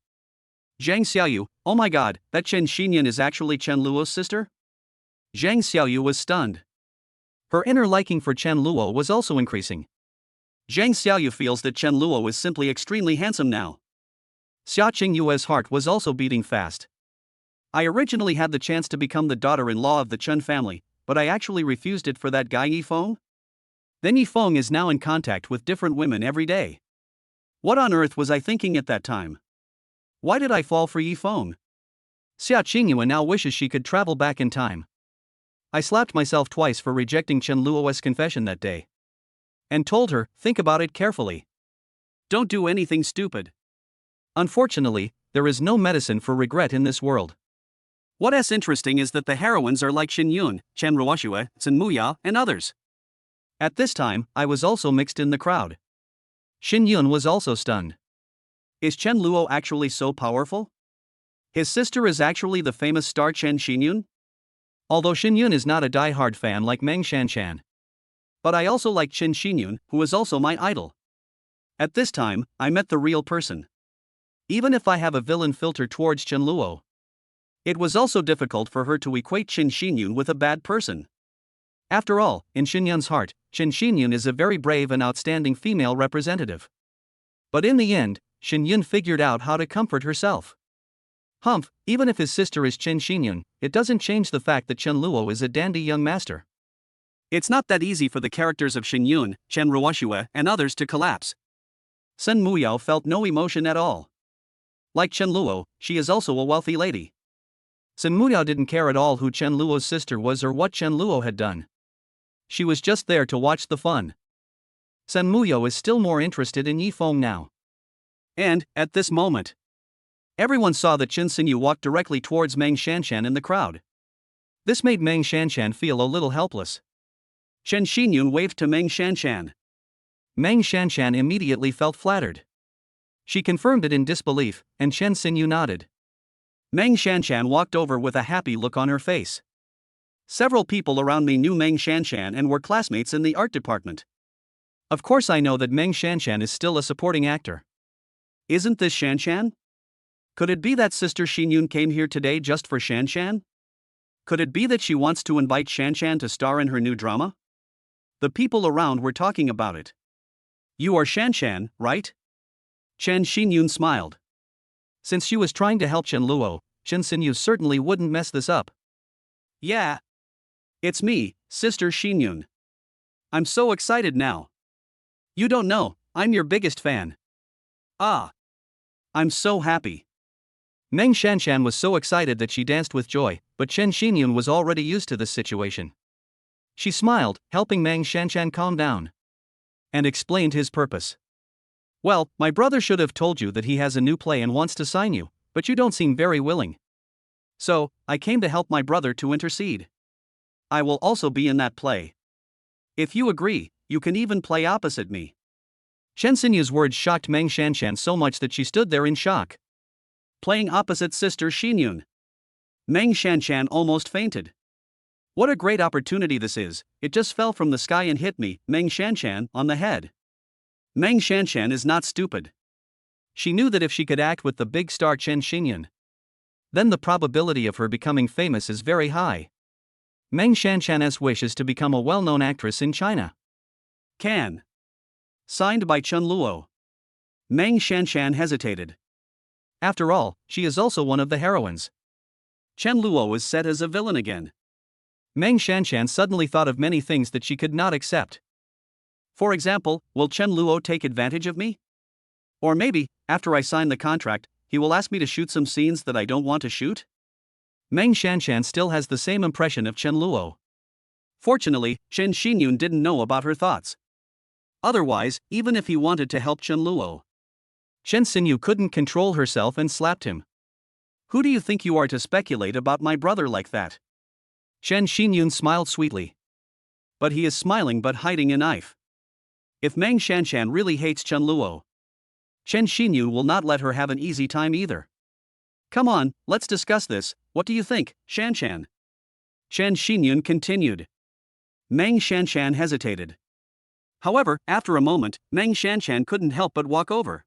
Zhang Xiaoyu, oh my god, that Chen Xinyan is actually Chen Luo's sister? Zhang Xiaoyu was stunned. Her inner liking for Chen Luo was also increasing. Zhang Xiaoyu feels that Chen Luo is simply extremely handsome now. Xiaoinghua's heart was also beating fast. I originally had the chance to become the daughter-in-law of the Chen family, but I actually refused it for that guy Yi Feng? Then Yi Feng is now in contact with different women every day. What on earth was I thinking at that time? Why did I fall for Yi Feng? Xiaoingua now wishes she could travel back in time. I slapped myself twice for rejecting Chen Luo's confession that day. And told her, think about it carefully. Don't do anything stupid. Unfortunately, there is no medicine for regret in this world. What's interesting is that the heroines are like Lin Yun, Chen Ruoxue, Zhen Muya, and others. At this time, I was also mixed in the crowd. Lin Yun was also stunned. Is Chen Luo actually so powerful? His sister is actually the famous star Chen Xinyun? Although Lin Yun is not a die-hard fan like Meng Shanshan. But I also like Chen Xinyun, who is also my idol. At this time, I met the real person. Even if I have a villain filter towards Chen Luo, it was also difficult for her to equate Chen Xinyun with a bad person. After all, in Xinyun's heart, Chen Xinyun is a very brave and outstanding female representative. But in the end, Xinyun figured out how to comfort herself. Humph, even if his sister is Chen Xinyun, it doesn't change the fact that Chen Luo is a dandy young master. It's not that easy for the characters of Xinyun, Chen Ruoxue, and others to collapse. Zhen Muyao felt no emotion at all. Like Chen Luo, she is also a wealthy lady. Zhen Muyao didn't care at all who Chen Luo's sister was or what Chen Luo had done. She was just there to watch the fun. Zhen Muyao is still more interested in Yi Feng now. And, at this moment, everyone saw that Chen Xinyu walked directly towards Meng Shanshan in the crowd. This made Meng Shanshan feel a little helpless. Chen Xinyun waved to Meng Shanshan. Meng Shanshan immediately felt flattered. She confirmed it in disbelief, and Chen Xinyu nodded. Meng Shanshan walked over with a happy look on her face. Several people around me knew Meng Shanshan and were classmates in the art department. Of course I know that Meng Shanshan is still a supporting actor. Isn't this Shanshan? Could it be that Sister Xinyun came here today just for Shanshan? Could it be that she wants to invite Shanshan to star in her new drama? The people around were talking about it. You are Shanshan, right? Chen Xinyun smiled. Since she was trying to help Chen Luo, Chen Xinyu certainly wouldn't mess this up. Yeah. It's me, Sister Xinyun. I'm so excited now. You don't know, I'm your biggest fan. Ah. I'm so happy. Meng Shanshan was so excited that she danced with joy, but Chen Xinyun was already used to this situation. She smiled, helping Meng Shanshan calm down, and explained his purpose. Well, my brother should have told you that he has a new play and wants to sign you, but you don't seem very willing. So, I came to help my brother to intercede. I will also be in that play. If you agree, you can even play opposite me. Chen Xinyu's words shocked Meng Shanshan so much that she stood there in shock. Playing opposite Sister Xinyun. Meng Shanshan almost fainted. What a great opportunity this is, it just fell from the sky and hit me, Meng Shanshan, on the head. Meng Shanshan is not stupid. She knew that if she could act with the big star Chen Xinyun, then the probability of her becoming famous is very high. Meng Shanshan's wish is to become a well-known actress in China. Can. Signed by Chen Luo. Meng Shanshan hesitated. After all, she is also one of the heroines. Chen Luo is set as a villain again. Meng Shanshan suddenly thought of many things that she could not accept. For example, will Chen Luo take advantage of me? Or maybe, after I sign the contract, he will ask me to shoot some scenes that I don't want to shoot? Meng Shanshan still has the same impression of Chen Luo. Fortunately, Chen Xinyun didn't know about her thoughts. Otherwise, even if he wanted to help Chen Luo, Chen Xinyu couldn't control herself and slapped him. Who do you think you are to speculate about my brother like that? Chen Xinyun smiled sweetly. but he is smiling but hiding a knife. If Meng Shanshan really hates Chen Luo, Chen Xinyu will not let her have an easy time either. Come on, let's discuss this. What do you think, Shanshan? Chen Xinyun continued. Meng Shanshan hesitated. However, after a moment, Meng Shanshan couldn't help but walk over.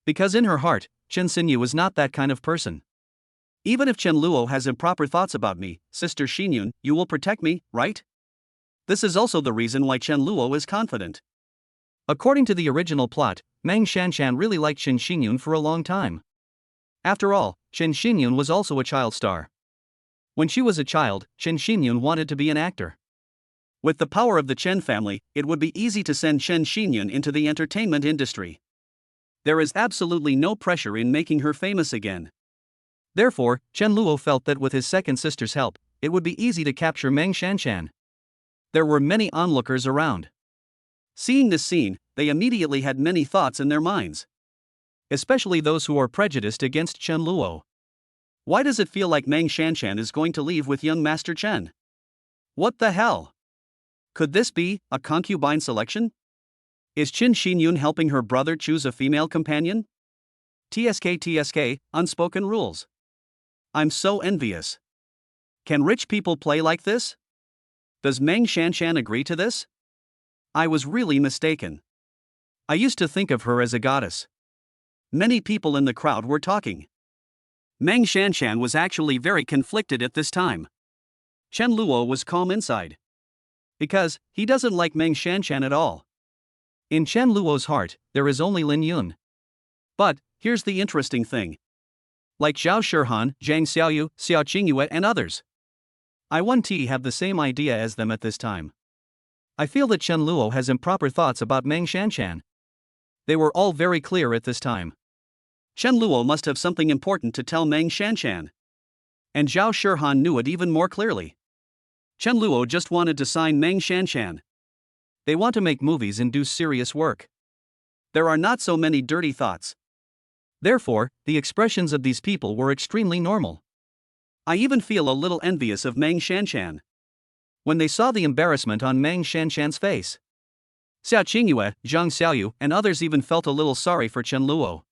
Because in her heart, Chen Xinyu was not that kind of person. Even if Chen Luo has improper thoughts about me, Sister Xinyun, you will protect me, right? This is also the reason why Chen Luo is confident. According to the original plot, Meng Shanshan really liked Chen Xinyun for a long time. After all, Chen Xinyun was also a child star. When she was a child, Chen Xinyun wanted to be an actor. With the power of the Chen family, it would be easy to send Chen Xinyun into the entertainment industry. There is absolutely no pressure in making her famous again. Therefore, Chen Luo felt that with his second sister's help, it would be easy to capture Meng Shanshan. There were many onlookers around. Seeing this scene, they immediately had many thoughts in their minds. Especially those who are prejudiced against Chen Luo. Why does it feel like Meng Shanshan is going to leave with young Master Chen? What the hell? Could this be a concubine selection? Is Chen Xinyun helping her brother choose a female companion? TSK, unspoken rules. I'm so envious. Can rich people play like this? Does Meng Shanshan agree to this? I was really mistaken. I used to think of her as a goddess. Many people in the crowd were talking. Meng Shanshan was actually very conflicted at this time. Chen Luo was calm inside. Because he doesn't like Meng Shanshan at all. In Chen Luo's heart, there is only Lin Yun. But here's the interesting thing. Like Zhao Shihan, Zhang Xiaoyu, Xiaoingua and others, I 1T have the same idea as them at this time. I feel that Chen Luo has improper thoughts about Meng Shanshan. They were all very clear at this time. Chen Luo must have something important to tell Meng Shanshan. And Zhao Shihan knew it even more clearly. Chen Luo just wanted to sign Meng Shanshan. They want to make movies and do serious work. There are not so many dirty thoughts. Therefore, the expressions of these people were extremely normal. I even feel a little envious of Meng Shanshan. When they saw the embarrassment on Meng Shanshan's face, Xiaoingua, Zhang Xiaoyu, and others even felt a little sorry for Chen Luo.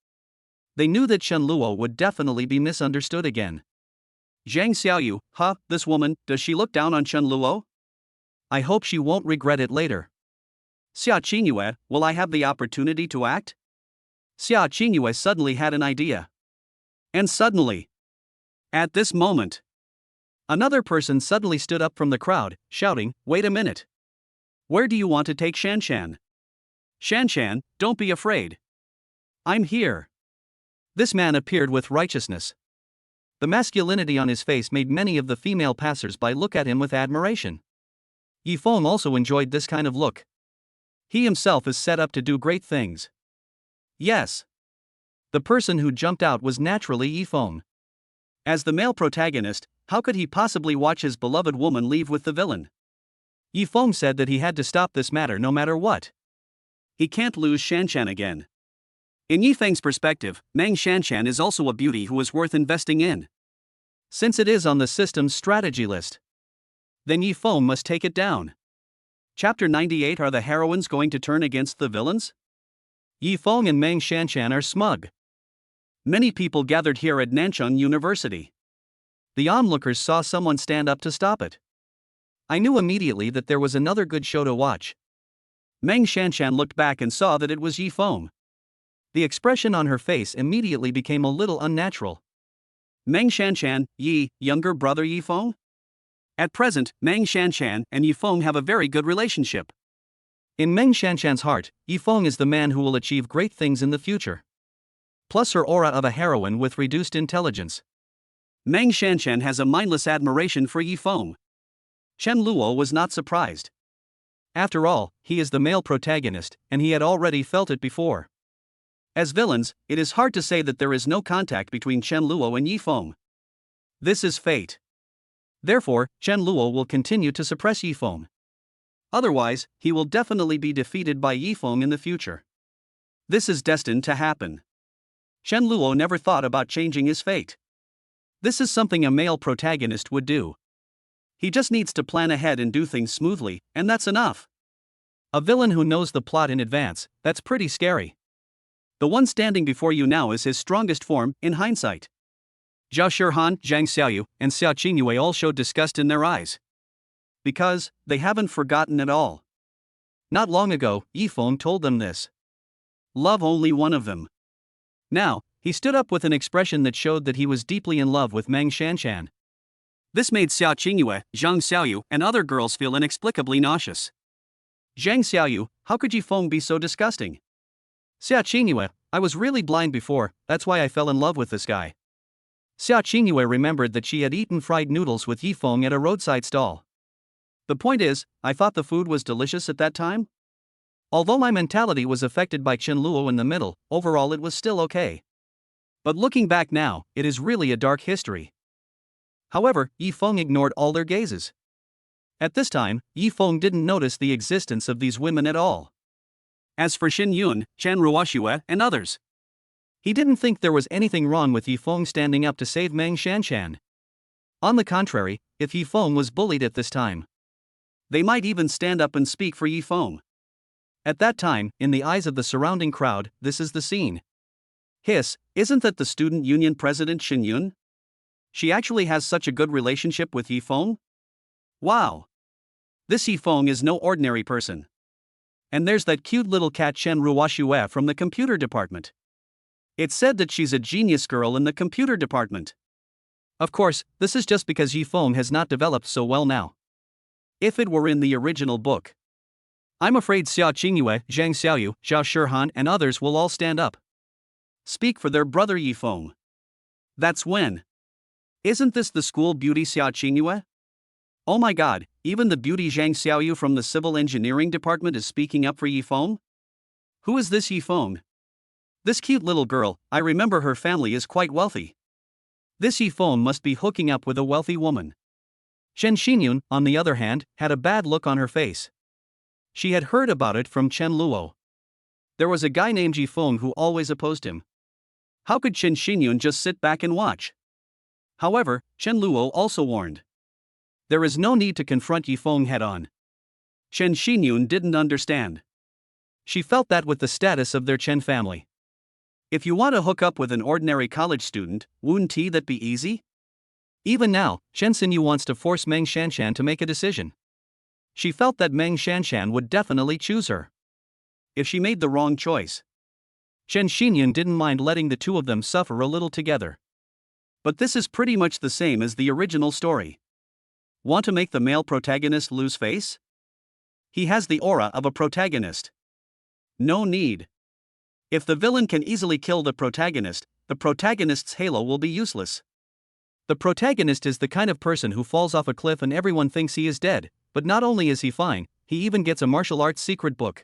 They knew that Chen Luo would definitely be misunderstood again. Zhang Xiaoyu, this woman, does she look down on Chen Luo? I hope she won't regret it later. Xiaoingua, will I have the opportunity to act? Xiaoingua suddenly had an idea. And suddenly, at this moment, another person suddenly stood up from the crowd, shouting, "Wait a minute. Where do you want to take Shanshan? Shanshan, don't be afraid. I'm here." This man appeared with righteousness. The masculinity on his face made many of the female passers-by look at him with admiration. Yifeng also enjoyed this kind of look. He himself is set up to do great things. Yes. The person who jumped out was naturally Yifeng. As the male protagonist, how could he possibly watch his beloved woman leave with the villain? Yifeng said that he had to stop this matter no matter what. He can't lose Shanshan again. In Yifeng's perspective, Meng Shanshan is also a beauty who is worth investing in. Since it is on the system's strategy list, then Yifeng must take it down. Chapter 98. Are the heroines going to turn against the villains? Yifeng and Meng Shanshan are smug. Many people gathered here at Nanchang University. The onlookers saw someone stand up to stop it. I knew immediately that there was another good show to watch. Meng Shanshan looked back and saw that it was Yifeng. The expression on her face immediately became a little unnatural. Meng Shanshan, younger brother Yifeng? At present, Meng Shanshan and Yifeng have a very good relationship. In Meng Shanshan's heart, Yifeng is the man who will achieve great things in the future. Plus her aura of a heroine with reduced intelligence. Meng Shanshan has a mindless admiration for Yifeng. Chen Luo was not surprised. After all, he is the male protagonist, and he had already felt it before. As villains, it is hard to say that there is no contact between Chen Luo and Yifeng. This is fate. Therefore, Chen Luo will continue to suppress Yifeng. Otherwise, he will definitely be defeated by Yifeng in the future. This is destined to happen. Chen Luo never thought about changing his fate. This is something a male protagonist would do. He just needs to plan ahead and do things smoothly, and that's enough. A villain who knows the plot in advance, that's pretty scary. The one standing before you now is his strongest form, in hindsight. Zhao Shihan, Zhang Xiaoyu, and Xiaoingua all showed disgust in their eyes. Because, they haven't forgotten at all. Not long ago, Yifeng told them this. Love only one of them. Now, he stood up with an expression that showed that he was deeply in love with Meng Shanshan. This made Xiaoingua, Zhang Xiaoyu, and other girls feel inexplicably nauseous. Zhang Xiaoyu, how could Yifeng be so disgusting? Xiaoingua, I was really blind before, that's why I fell in love with this guy. Xiaoingua remembered that she had eaten fried noodles with Yifeng at a roadside stall. The point is, I thought the food was delicious at that time. Although my mentality was affected by Chen Luo in the middle, overall it was still okay. But looking back now, it is really a dark history. However, Yifeng ignored all their gazes. At this time, Yifeng didn't notice the existence of these women at all. As for Lin Yun, Chen Ruoxue, and others, he didn't think there was anything wrong with Yifeng standing up to save Meng Shanshan. On the contrary, if Yifeng was bullied at this time, they might even stand up and speak for Yifeng. At that time, in the eyes of the surrounding crowd, this is the scene. Hiss, isn't that the student union president Lin Yun? She actually has such a good relationship with Yifeng? Wow! This Yifeng is no ordinary person. And there's that cute little cat Chen Ruoxue from the computer department. It's said that she's a genius girl in the computer department. Of course, this is just because Yifeng has not developed so well now. If it were in the original book, I'm afraid Xiaoingua, Zhang Xiaoyu, Zhao Shihan, and others will all stand up. Speak for their brother Yifeng. That's when. Isn't this the school beauty Xiaoingua? Oh my god, even the beauty Zhang Xiaoyu from the civil engineering department is speaking up for Yifeng? Who is this Yifeng? This cute little girl, I remember her family is quite wealthy. This Yifeng must be hooking up with a wealthy woman. Chen Xinyun, on the other hand, had a bad look on her face. She had heard about it from Chen Luo. There was a guy named Yifeng who always opposed him. How could Chen Xinyun just sit back and watch? However, Chen Luo also warned. There is no need to confront Yifeng head-on. Chen Xinyun didn't understand. She felt that with the status of their Chen family. If you want to hook up with an ordinary college student, wouldn't that be easy? Even now, Chen Xinyu wants to force Meng Shanshan to make a decision. She felt that Meng Shanshan would definitely choose her if she made the wrong choice. Chen Xinyun didn't mind letting the two of them suffer a little together. But this is pretty much the same as the original story. Want to make the male protagonist lose face? He has the aura of a protagonist. No need. If the villain can easily kill the protagonist's halo will be useless. The protagonist is the kind of person who falls off a cliff and everyone thinks he is dead, but not only is he fine, he even gets a martial arts secret book.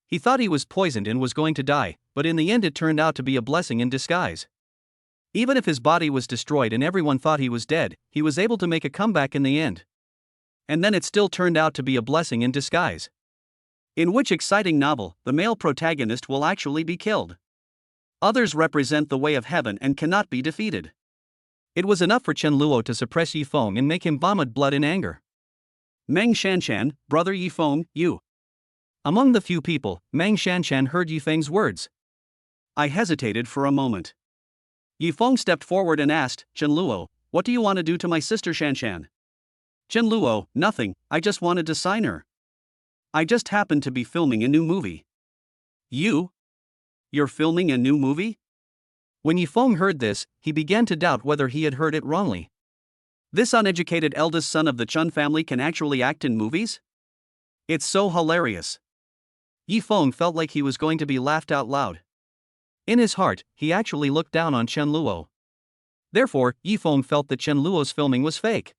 He thought he was poisoned and was going to die, but in the end it turned out to be a blessing in disguise. Even if his body was destroyed and everyone thought he was dead, he was able to make a comeback in the end. And then it still turned out to be a blessing in disguise. In which exciting novel, the male protagonist will actually be killed. Others represent the way of heaven and cannot be defeated. It was enough for Chen Luo to suppress Yifeng and make him vomit blood in anger. Meng Shanshan, brother Yifeng, you. Among the few people, Meng Shanshan heard Yifeng's words. I hesitated for a moment. Yifeng stepped forward and asked, Chen Luo, what do you want to do to my sister Shanshan? Chen Luo, nothing, I just wanted to sign her. I just happened to be filming a new movie. You? You're filming a new movie? When Yifeng heard this, he began to doubt whether he had heard it wrongly. This uneducated eldest son of the Chun family can actually act in movies? It's so hilarious. Yifeng felt like he was going to be laughed out loud. In his heart, he actually looked down on Chen Luo. Therefore, Yifeng felt that Chen Luo's filming was fake.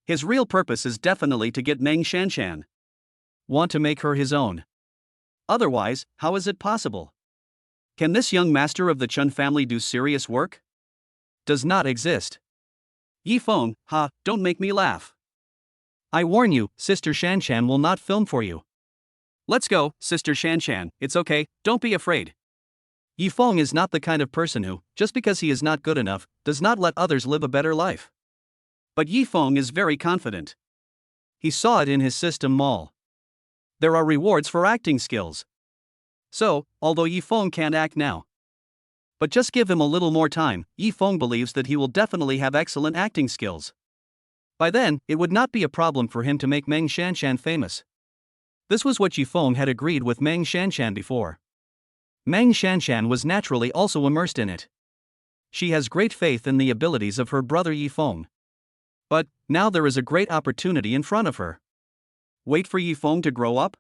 His real purpose is definitely to get Meng Shanshan. Want to make her his own. Otherwise, how is it possible? Can this young master of the Chun family do serious work? Does not exist. Yifeng, don't make me laugh. I warn you, Sister Shanshan will not film for you. Let's go, Sister Shanshan, it's okay, don't be afraid. Yifeng is not the kind of person who, just because he is not good enough, does not let others live a better life. But Yifeng is very confident. He saw it in his system mall. There are rewards for acting skills. So, although Yifeng can't act now, but just give him a little more time, Yifeng believes that he will definitely have excellent acting skills. By then, it would not be a problem for him to make Meng Shanshan famous. This was what Yifeng had agreed with Meng Shanshan before. Meng Shanshan was naturally also immersed in it. She has great faith in the abilities of her brother Yifeng. But, now there is a great opportunity in front of her. Wait for Yifeng to grow up?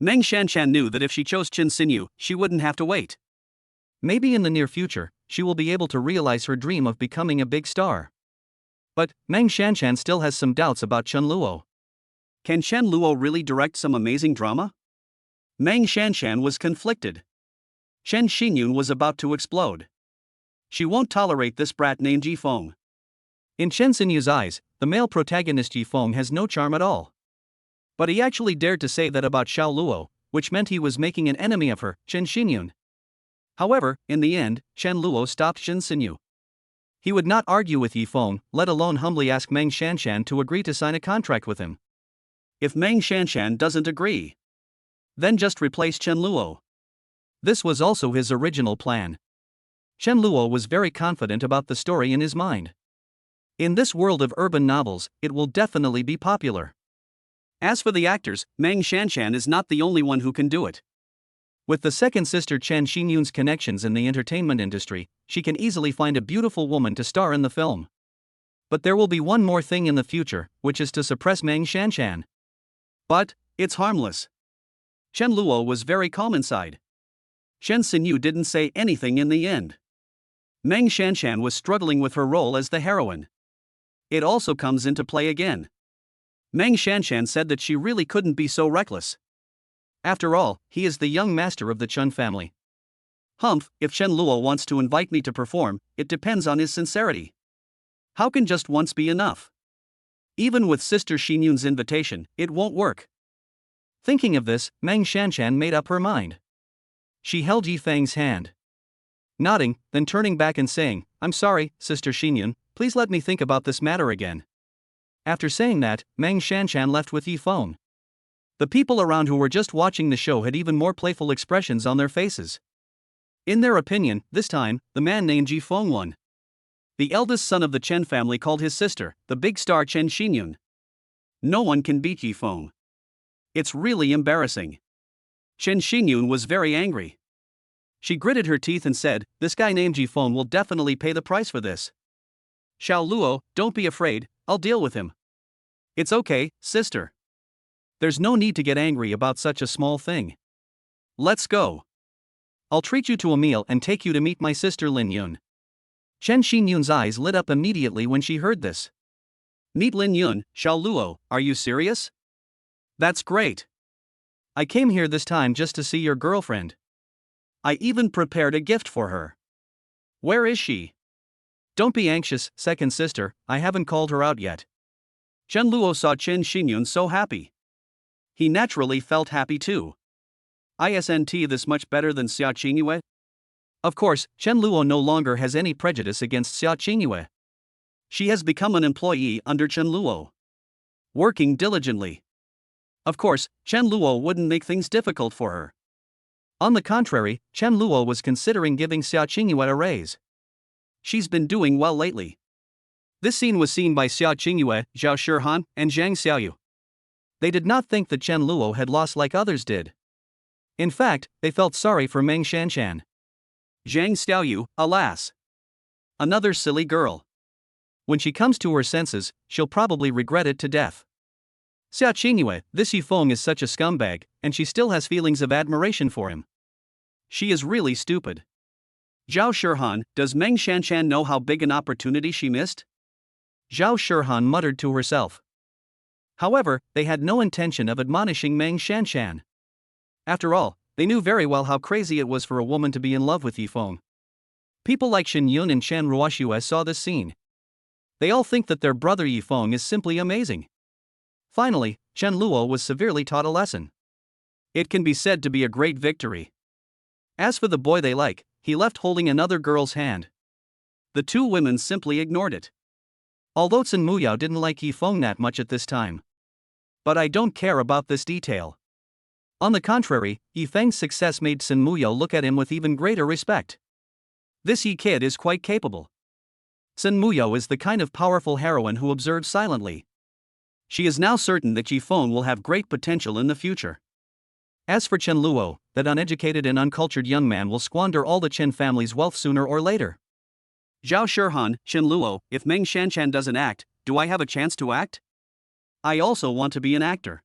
Meng Shanshan knew that if she chose Chen Xinyu, she wouldn't have to wait. Maybe in the near future, she will be able to realize her dream of becoming a big star. But, Meng Shanshan still has some doubts about Chen Luo. Can Chen Luo really direct some amazing drama? Meng Shanshan was conflicted. Chen Xinyun was about to explode. She won't tolerate this brat named Yifeng. In Chen Xinyu's eyes, the male protagonist Yifeng has no charm at all. But he actually dared to say that about Xiao Luo, which meant he was making an enemy of her, Chen Xinyun. However, in the end, Chen Luo stopped Chen Xinyu. He would not argue with Yifeng, let alone humbly ask Meng Shanshan to agree to sign a contract with him. If Meng Shanshan doesn't agree, then just replace Chen Luo. This was also his original plan. Chen Luo was very confident about the story in his mind. In this world of urban novels, it will definitely be popular. As for the actors, Meng Shanshan is not the only one who can do it. With the second sister Chen Xinyun's connections in the entertainment industry, she can easily find a beautiful woman to star in the film. But there will be one more thing in the future, which is to suppress Meng Shanshan. But, it's harmless. Chen Luo was very calm inside. Chen Xinyu didn't say anything in the end. Meng Shanshan was struggling with her role as the heroine. It also comes into play again. Meng Shanshan said that she really couldn't be so reckless. After all, he is the young master of the Chen family. Humph, if Chen Luo wants to invite me to perform, it depends on his sincerity. How can just once be enough? Even with Sister Xinyun's invitation, it won't work. Thinking of this, Meng Shanshan made up her mind. She held Yifeng's hand. Nodding, then turning back and saying, "I'm sorry, Sister Xinyun, please let me think about this matter again." After saying that, Meng Shanshan left with Yifeng. The people around who were just watching the show had even more playful expressions on their faces. In their opinion, this time, the man named Yifeng won. The eldest son of the Chen family called his sister, the big star Chen Xinyun. No one can beat Yifeng. It's really embarrassing. Chen Xinyun was very angry. She gritted her teeth and said, "This guy named Yifeng will definitely pay the price for this. Xiao Luo, don't be afraid, I'll deal with him." "It's okay, sister. There's no need to get angry about such a small thing. Let's go. I'll treat you to a meal and take you to meet my sister Lin Yun." Chen Xinyun's eyes lit up immediately when she heard this. "Meet Lin Yun, Xiao Luo, are you serious? That's great. I came here this time just to see your girlfriend. I even prepared a gift for her. Where is she?" "Don't be anxious, second sister, I haven't called her out yet." Chen Luo saw Chen Xinyun so happy. He naturally felt happy too. Isn't this much better than Xiaoingua? Of course, Chen Luo no longer has any prejudice against Xiaoingua. She has become an employee under Chen Luo, working diligently. Of course, Chen Luo wouldn't make things difficult for her. On the contrary, Chen Luo was considering giving Xiaoingua a raise. She's been doing well lately. This scene was seen by Xiaoingua, Zhao Shihan, and Zhang Xiaoyu. They did not think that Chen Luo had lost like others did. In fact, they felt sorry for Meng Shanshan. Zhang Xiaoyu, alas. Another silly girl. When she comes to her senses, she'll probably regret it to death. Xiaoingua, this Yifeng is such a scumbag, and she still has feelings of admiration for him. She is really stupid. Zhao Shihan, does Meng Shanshan know how big an opportunity she missed? Zhao Shihan muttered to herself. However, they had no intention of admonishing Meng Shanshan. After all, they knew very well how crazy it was for a woman to be in love with Yifeng. People like Shen Yun and Chen Ruoxue saw this scene. They all think that their brother Yifeng is simply amazing. Finally, Chen Luo was severely taught a lesson. It can be said to be a great victory. As for the boy they like, he left holding another girl's hand. The two women simply ignored it. Although Sun Muyao didn't like Yi Feng that much at this time. But I don't care about this detail. On the contrary, Yi Feng's success made Sun Muyao look at him with even greater respect. This Yi kid is quite capable. Sun Muyao is the kind of powerful heroine who observes silently. She is now certain that Yi Feng will have great potential in the future. As for Chen Luo, that uneducated and uncultured young man will squander all the Chen family's wealth sooner or later. Zhao Shihan, Chen Luo, if Meng Shanshan doesn't act, do I have a chance to act? I also want to be an actor.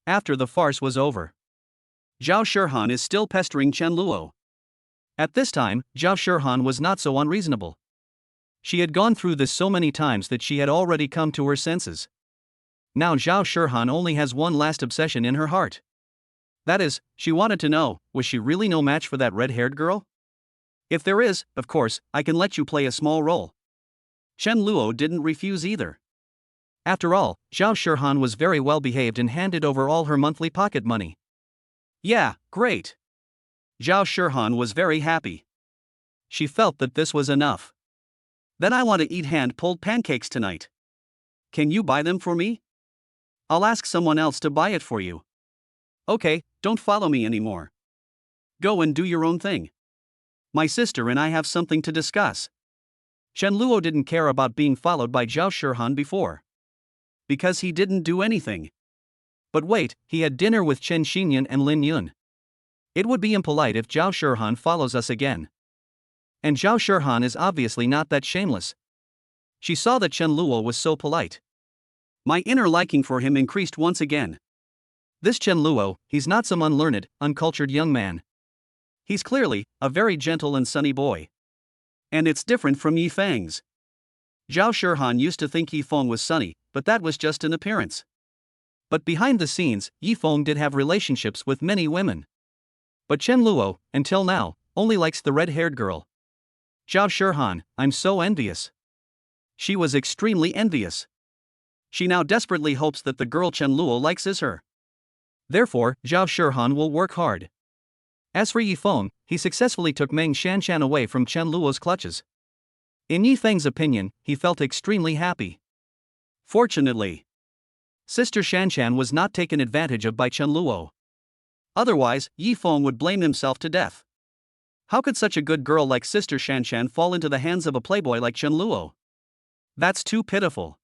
After the farce was over, Zhao Shihan is still pestering Chen Luo. At this time, Zhao Shihan was not so unreasonable. She had gone through this so many times that she had already come to her senses. Now Zhao Shihan only has one last obsession in her heart. That is, she wanted to know, was she really no match for that red-haired girl? If there is, of course, I can let you play a small role. Chen Luo didn't refuse either. After all, Zhao Shihan was very well behaved and handed over all her monthly pocket money. Yeah, great. Zhao Shihan was very happy. She felt that this was enough. Then I want to eat hand-pulled pancakes tonight. Can you buy them for me? I'll ask someone else to buy it for you. Okay, don't follow me anymore. Go and do your own thing. My sister and I have something to discuss. Chen Luo didn't care about being followed by Zhao Shihan before. Because he didn't do anything. But wait, he had dinner with Chen Xinyan and Lin Yun. It would be impolite if Zhao Shihan follows us again. And Zhao Shihan is obviously not that shameless. She saw that Chen Luo was so polite. My inner liking for him increased once again. This Chen Luo, he's not some unlearned, uncultured young man. He's clearly a very gentle and sunny boy. And it's different from Yi Feng's. Zhao Shihan used to think Yi Feng was sunny, but that was just an appearance. But behind the scenes, Yi Feng did have relationships with many women. But Chen Luo, until now, only likes the red-haired girl. Zhao Shihan, I'm so envious. She was extremely envious. She now desperately hopes that the girl Chen Luo likes is her. Therefore, Zhao Shihan will work hard. As for Yi Feng, he successfully took Meng Shanshan away from Chen Luo's clutches. In Yi Feng's opinion, he felt extremely happy. Fortunately, Sister Shanshan was not taken advantage of by Chen Luo. Otherwise, Yi Feng would blame himself to death. How could such a good girl like Sister Shanshan fall into the hands of a playboy like Chen Luo? That's too pitiful.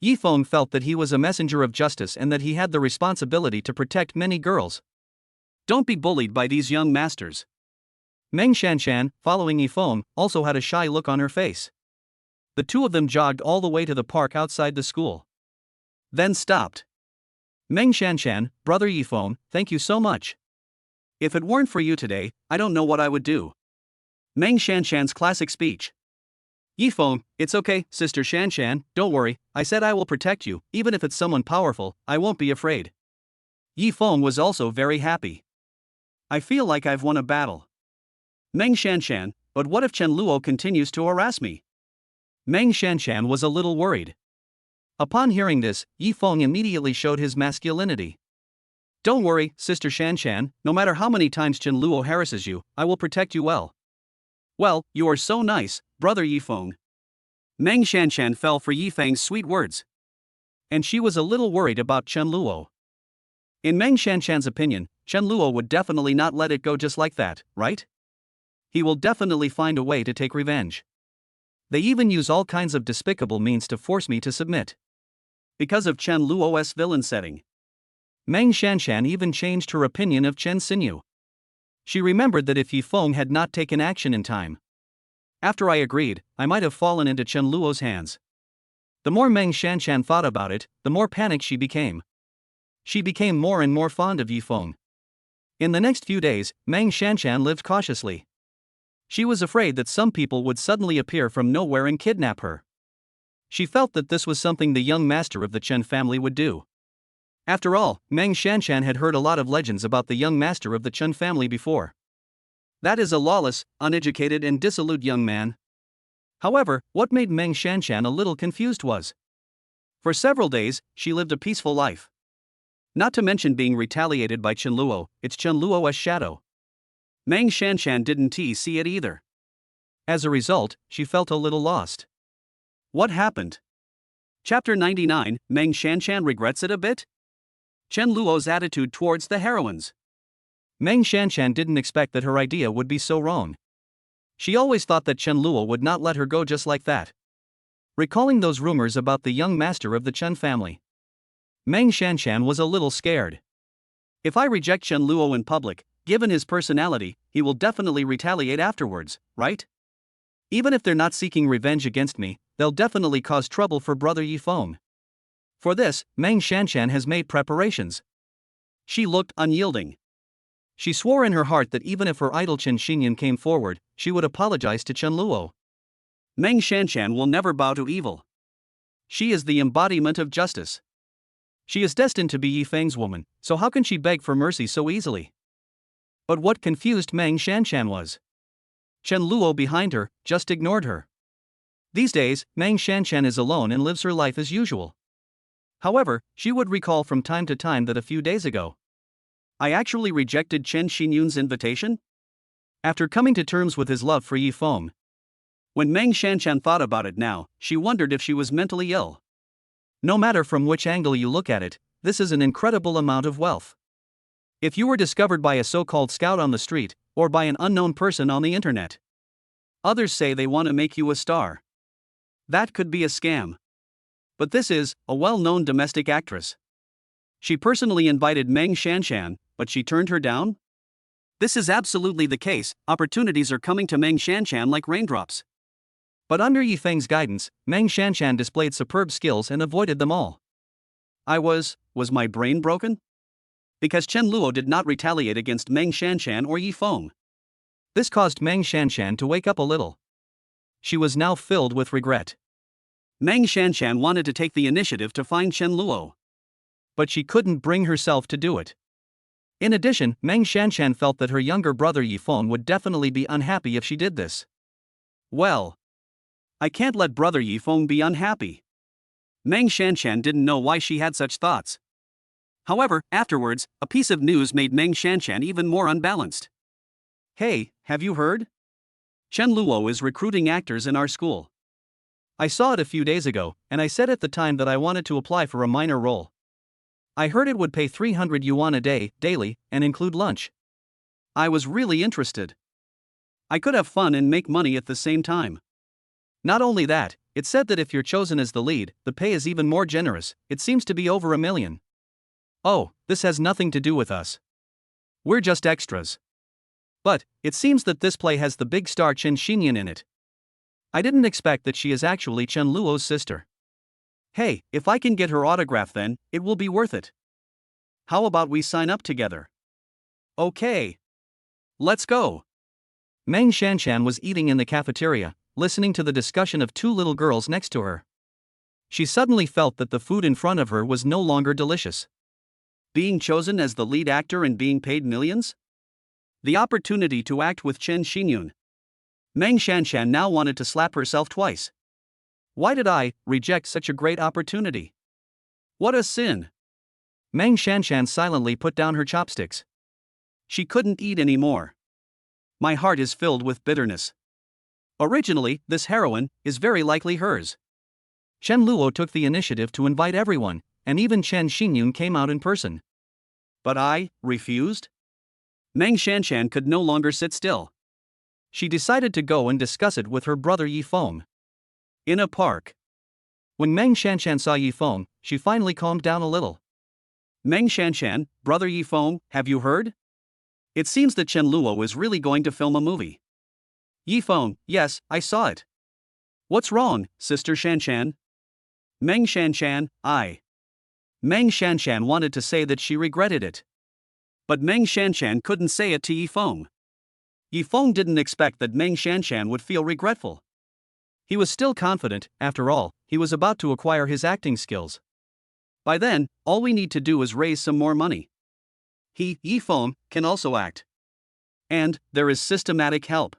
Yi Feng felt that he was a messenger of justice and that he had the responsibility to protect many girls. Don't be bullied by these young masters. Meng Shanshan, following Yi Feng, also had a shy look on her face. The two of them jogged all the way to the park outside the school. Then stopped. Meng Shanshan, brother Yi Feng, thank you so much. If it weren't for you today, I don't know what I would do. Meng Shanshan's classic speech. Yi Feng, it's okay, Sister Shanshan, don't worry, I said I will protect you, even if it's someone powerful, I won't be afraid. Yi Feng was also very happy. I feel like I've won a battle. Meng Shanshan, but what if Chen Luo continues to harass me? Meng Shanshan was a little worried. Upon hearing this, Yi Feng immediately showed his masculinity. Don't worry, Sister Shanshan, no matter how many times Chen Luo harasses you, I will protect you well. Well, you are so nice, brother Yi Feng. Meng Shanshan fell for Yi Feng's sweet words. And she was a little worried about Chen Luo. In Meng Shanshan's opinion, Chen Luo would definitely not let it go just like that, right? He will definitely find a way to take revenge. They even use all kinds of despicable means to force me to submit. Because of Chen Luo's villain setting. Meng Shanshan even changed her opinion of Chen Xinyu. She remembered that if Yi Feng had not taken action in time. After I agreed, I might have fallen into Chen Luo's hands. The more Meng Shanshan thought about it, the more panicked she became. She became more and more fond of Yi Feng. In the next few days, Meng Shanshan lived cautiously. She was afraid that some people would suddenly appear from nowhere and kidnap her. She felt that this was something the young master of the Chen family would do. After all, Meng Shanshan had heard a lot of legends about the young master of the Chen family before. That is a lawless, uneducated and dissolute young man. However, what made Meng Shanshan a little confused was, for several days, she lived a peaceful life. Not to mention being retaliated by Chen Luo, it's Chen Luo's shadow. Meng Shanshan didn't see it either. As a result, she felt a little lost. What happened? Chapter 99, Meng Shanshan regrets it a bit? Chen Luo's attitude towards the heroines. Meng Shanshan didn't expect that her idea would be so wrong. She always thought that Chen Luo would not let her go just like that. Recalling those rumors about the young master of the Chen family, Meng Shanshan was a little scared. If I reject Chen Luo in public, given his personality, he will definitely retaliate afterwards, right? Even if they're not seeking revenge against me, they'll definitely cause trouble for brother Yifeng. For this, Meng Shanshan has made preparations. She looked unyielding. She swore in her heart that even if her idol Chen Xinyan came forward, she would apologize to Chen Luo. Meng Shanshan will never bow to evil. She is the embodiment of justice. She is destined to be Yifeng's woman, so how can she beg for mercy so easily? But what confused Meng Shanshan was Chen Luo behind her just ignored her. These days, Meng Shanshan is alone and lives her life as usual. However, she would recall from time to time that a few days ago, I actually rejected Chen Xinyun's invitation? After coming to terms with his love for Yifeng. When Meng Shanshan thought about it now, she wondered if she was mentally ill. No matter from which angle you look at it, this is an incredible amount of wealth. If you were discovered by a so-called scout on the street, or by an unknown person on the internet, others say they want to make you a star. That could be a scam. But this is a well-known domestic actress. She personally invited Meng Shanshan, but she turned her down? This is absolutely the case. Opportunities are coming to Meng Shanshan like raindrops. But under Yifeng's guidance, Meng Shanshan displayed superb skills and avoided them all. Was my brain broken? Because Chen Luo did not retaliate against Meng Shanshan or Yifeng. This caused Meng Shanshan to wake up a little. She was now filled with regret. Meng Shanshan wanted to take the initiative to find Chen Luo. But she couldn't bring herself to do it. In addition, Meng Shanshan felt that her younger brother Yifeng would definitely be unhappy if she did this. Well, I can't let brother Yifeng be unhappy. Meng Shanshan didn't know why she had such thoughts. However, afterwards, a piece of news made Meng Shanshan even more unbalanced. Hey, have you heard? Chen Luo is recruiting actors in our school. I saw it a few days ago, and I said at the time that I wanted to apply for a minor role. I heard it would pay 300 yuan a day, daily, and include lunch. I was really interested. I could have fun and make money at the same time. Not only that, it said that if you're chosen as the lead, the pay is even more generous. It seems to be over 1 million. Oh, this has nothing to do with us. We're just extras. But it seems that this play has the big star Chen Xinyan in it. I didn't expect that she is actually Chen Luo's sister. Hey, if I can get her autograph then, it will be worth it. How about we sign up together? Okay. Let's go. Meng Shanshan was eating in the cafeteria, listening to the discussion of two little girls next to her. She suddenly felt that the food in front of her was no longer delicious. Being chosen as the lead actor and being paid millions? The opportunity to act with Chen Xinyun. Meng Shanshan now wanted to slap herself twice. Why did I reject such a great opportunity? What a sin! Meng Shanshan silently put down her chopsticks. She couldn't eat anymore. My heart is filled with bitterness. Originally, this heroine is very likely hers. Chen Luo took the initiative to invite everyone, and even Chen Xinyun came out in person. But I refused? Meng Shanshan could no longer sit still. She decided to go and discuss it with her brother Yifeng. In a park. When Meng Shanshan saw Yifeng, she finally calmed down a little. Meng Shanshan, brother Yifeng, have you heard? It seems that Chen Luo is really going to film a movie. Yifeng, yes, I saw it. What's wrong, sister Shanshan? Meng Shanshan, Meng Shanshan wanted to say that she regretted it. But Meng Shanshan couldn't say it to Yifeng. Yifeng didn't expect that Meng Shanshan would feel regretful. He was still confident, after all, he was about to acquire his acting skills. By then, all we need to do is raise some more money. Yifeng, can also act. And there is systematic help.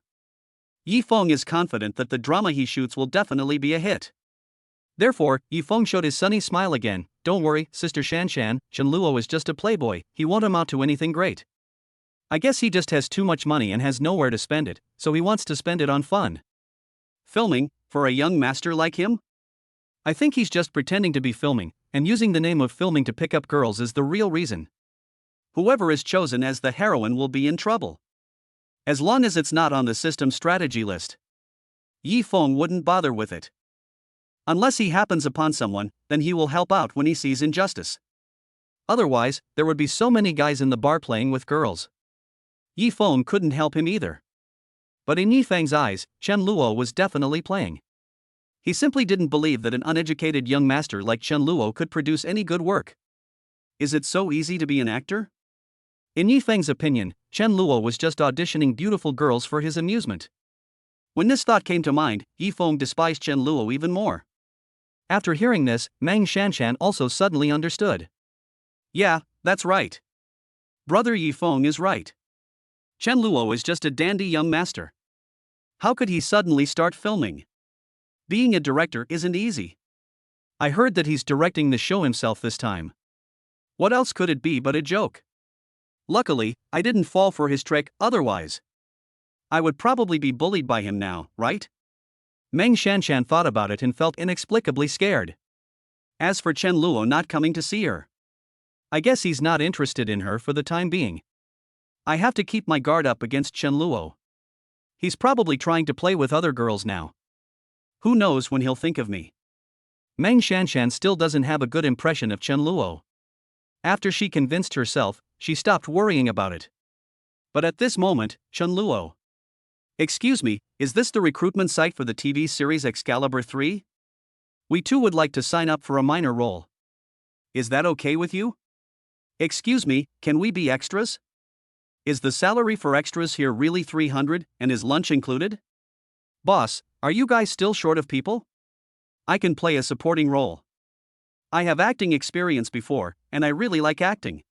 Yifeng is confident that the drama he shoots will definitely be a hit. Therefore, Yifeng showed his sunny smile again. Don't worry, sister Shanshan, Chen Luo is just a playboy, he won't amount to anything great. I guess he just has too much money and has nowhere to spend it, so he wants to spend it on fun. Filming, for a young master like him? I think he's just pretending to be filming, and using the name of filming to pick up girls is the real reason. Whoever is chosen as the heroine will be in trouble. As long as it's not on the system strategy list. Yi Feng wouldn't bother with it. Unless he happens upon someone, then he will help out when he sees injustice. Otherwise, there would be so many guys in the bar playing with girls. Yi Feng couldn't help him either. But in Yi Feng's eyes, Chen Luo was definitely playing. He simply didn't believe that an uneducated young master like Chen Luo could produce any good work. Is it so easy to be an actor? In Yi Feng's opinion, Chen Luo was just auditioning beautiful girls for his amusement. When this thought came to mind, Yi Feng despised Chen Luo even more. After hearing this, Meng Shanshan also suddenly understood. Yeah, that's right. Brother Yi Feng is right. Chen Luo is just a dandy young master. How could he suddenly start filming? Being a director isn't easy. I heard that he's directing the show himself this time. What else could it be but a joke? Luckily, I didn't fall for his trick, otherwise I would probably be bullied by him now, right? Meng Shanshan thought about it and felt inexplicably scared. As for Chen Luo not coming to see her, I guess he's not interested in her for the time being. I have to keep my guard up against Chen Luo. He's probably trying to play with other girls now. Who knows when he'll think of me? Meng Shanshan still doesn't have a good impression of Chen Luo. After she convinced herself, she stopped worrying about it. But at this moment, Chen Luo. Excuse me, is this the recruitment site for the TV series Excalibur 3? We too would like to sign up for a minor role. Is that okay with you? Excuse me, can we be extras? Is the salary for extras here really 300, and is lunch included? Boss, are you guys still short of people? I can play a supporting role. I have acting experience before, and I really like acting.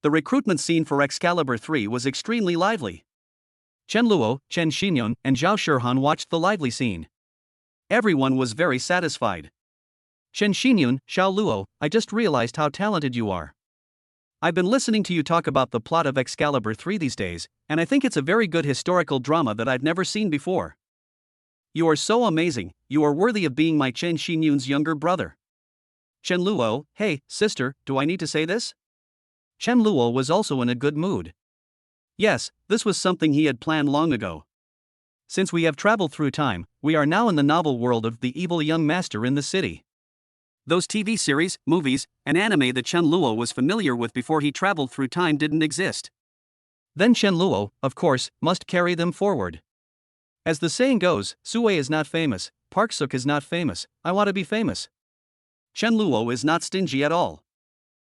The recruitment scene for Excalibur 3 was extremely lively. Chen Luo, Chen Xinyun, and Zhao Shihan watched the lively scene. Everyone was very satisfied. Chen Xinyun, Xiao Luo, I just realized how talented you are. I've been listening to you talk about the plot of Excalibur 3 these days, and I think it's a very good historical drama that I've never seen before. You are so amazing, you are worthy of being my Chen Xinyun's younger brother. Chen Luo, hey, sister, do I need to say this? Chen Luo was also in a good mood. Yes, this was something he had planned long ago. Since we have traveled through time, we are now in the novel world of the evil young master in the city. Those TV series, movies, and anime that Chen Luo was familiar with before he traveled through time didn't exist. Then Chen Luo, of course, must carry them forward. As the saying goes, Sui is not famous, Park Suk is not famous, I want to be famous. Chen Luo is not stingy at all.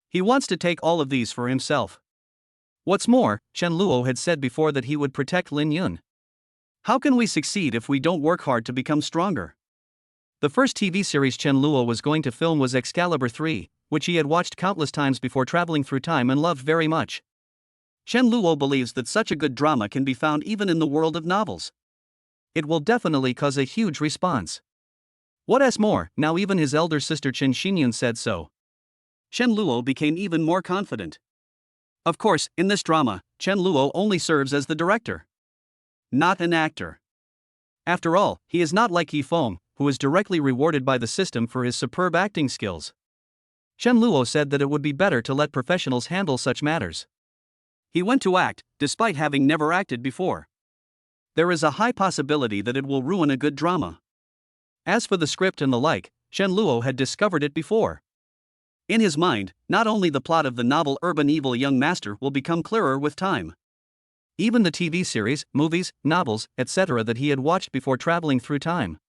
He wants to take all of these for himself. What's more, Chen Luo had said before that he would protect Lin Yun. How can we succeed if we don't work hard to become stronger? The first TV series Chen Luo was going to film was Excalibur 3, which he had watched countless times before traveling through time and loved very much. Chen Luo believes that such a good drama can be found even in the world of novels. It will definitely cause a huge response. What's more, now even his elder sister Chen Xinyun said so. Chen Luo became even more confident. Of course, in this drama, Chen Luo only serves as the director, not an actor. After all, he is not like Yi Feng, who is directly rewarded by the system for his superb acting skills. Chen Luo said that it would be better to let professionals handle such matters. He went to act, despite having never acted before. There is a high possibility that it will ruin a good drama. As for the script and the like, Chen Luo had discovered it before. In his mind, not only the plot of the novel Urban Evil Young Master will become clearer with time. Even the TV series, movies, novels, etc. that he had watched before traveling through time.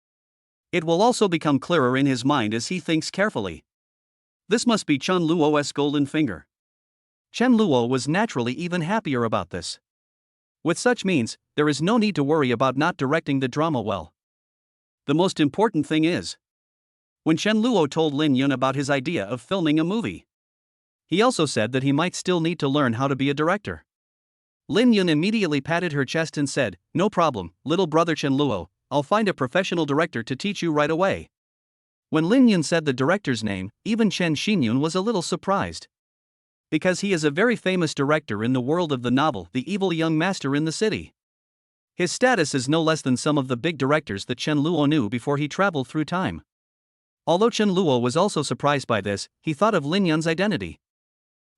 It will also become clearer in his mind as he thinks carefully. This must be Chen Luo's golden finger. Chen Luo was naturally even happier about this. With such means, there is no need to worry about not directing the drama well. The most important thing is, when Chen Luo told Lin Yun about his idea of filming a movie, he also said that he might still need to learn how to be a director. Lin Yun immediately patted her chest and said, "No problem, little brother Chen Luo, I'll find a professional director to teach you right away." When Lin Yun said the director's name, even Chen Xinyun was a little surprised. Because he is a very famous director in the world of the novel The Evil Young Master in the City. His status is no less than some of the big directors that Chen Luo knew before he traveled through time. Although Chen Luo was also surprised by this, he thought of Lin Yun's identity.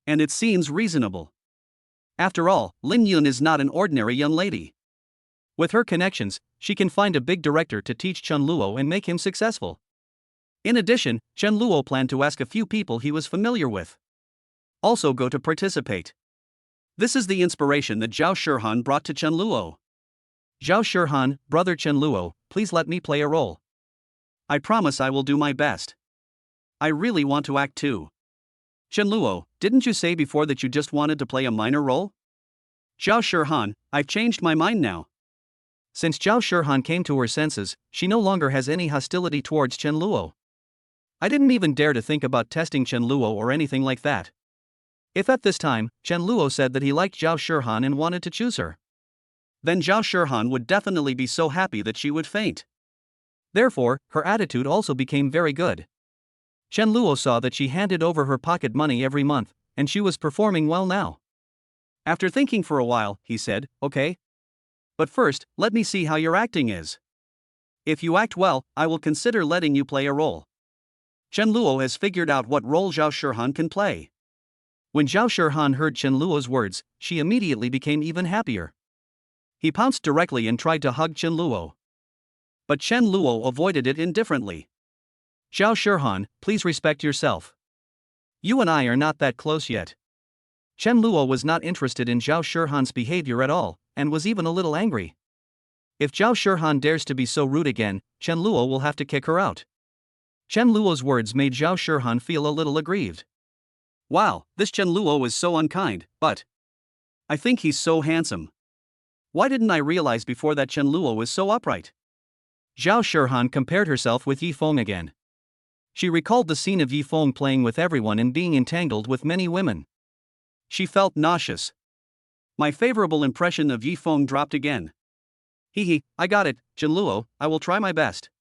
And it seems reasonable. After all, Lin Yun is not an ordinary young lady. With her connections, she can find a big director to teach Chen Luo and make him successful. In addition, Chen Luo planned to ask a few people he was familiar with. Also go to participate. This is the inspiration that Zhao Shihan brought to Chen Luo. Zhao Shihan, brother Chen Luo, please let me play a role. I promise I will do my best. I really want to act too. Chen Luo, didn't you say before that you just wanted to play a minor role? Zhao Shihan, I've changed my mind now. Since Zhao Shihan came to her senses, she no longer has any hostility towards Chen Luo. I didn't even dare to think about testing Chen Luo or anything like that. If at this time, Chen Luo said that he liked Zhao Shihan and wanted to choose her, then Zhao Shihan would definitely be so happy that she would faint. Therefore, her attitude also became very good. Chen Luo saw that she handed over her pocket money every month, and she was performing well now. After thinking for a while, he said, okay. But first, let me see how your acting is. If you act well, I will consider letting you play a role. Chen Luo has figured out what role Zhao Shihan can play. When Zhao Shihan heard Chen Luo's words, she immediately became even happier. He pounced directly and tried to hug Chen Luo. But Chen Luo avoided it indifferently. Zhao Shihan, please respect yourself. You and I are not that close yet. Chen Luo was not interested in Zhao Shihan's behavior at all, and was even a little angry. If Zhao Shihan dares to be so rude again, Chen Luo will have to kick her out. Chen Luo's words made Zhao Shihan feel a little aggrieved. Wow, this Chen Luo is so unkind, but I think he's so handsome. Why didn't I realize before that Chen Luo was so upright? Zhao Shihan compared herself with Yi Feng again. She recalled the scene of Yi Feng playing with everyone and being entangled with many women. She felt nauseous. My favorable impression of Yi Feng dropped again. Hee, I got it, Chen Luo, I will try my best.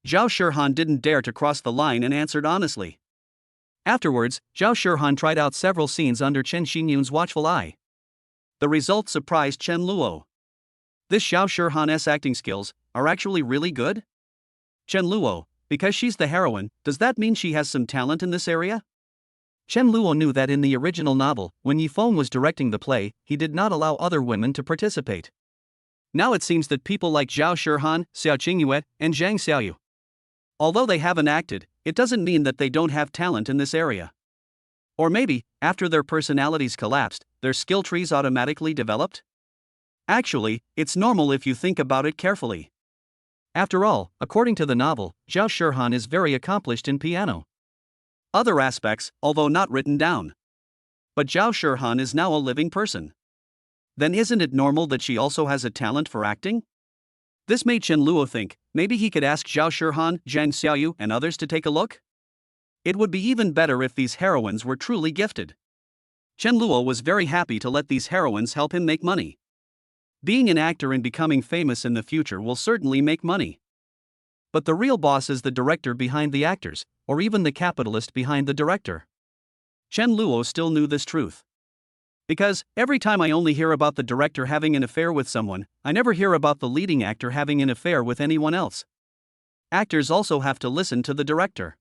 Zhao Shihan didn't dare to cross the line and answered honestly. Afterwards, Zhao Shihan tried out several scenes under Chen Xinyun's watchful eye. The result surprised Chen Luo. This Zhao Shihan's acting skills are actually really good? Chen Luo, because she's the heroine, does that mean she has some talent in this area? Chen Luo knew that in the original novel, when Yi Feng was directing the play, he did not allow other women to participate. Now it seems that people like Zhao Shihan, Xiaoingua, and Zhang Xiaoyu, although they haven't acted, it doesn't mean that they don't have talent in this area. Or maybe, after their personalities collapsed, their skill trees automatically developed? Actually, it's normal if you think about it carefully. After all, according to the novel, Zhao Shihan is very accomplished in piano. Other aspects, although not written down. But Zhao Shihan is now a living person. Then isn't it normal that she also has a talent for acting? This made Chen Luo think, maybe he could ask Zhao Shihan, Zhang Xiaoyu, and others to take a look? It would be even better if these heroines were truly gifted. Chen Luo was very happy to let these heroines help him make money. Being an actor and becoming famous in the future will certainly make money. But the real boss is the director behind the actors, or even the capitalist behind the director. Chen Luo still knew this truth. Because, every time I only hear about the director having an affair with someone, I never hear about the leading actor having an affair with anyone else. Actors also have to listen to the director.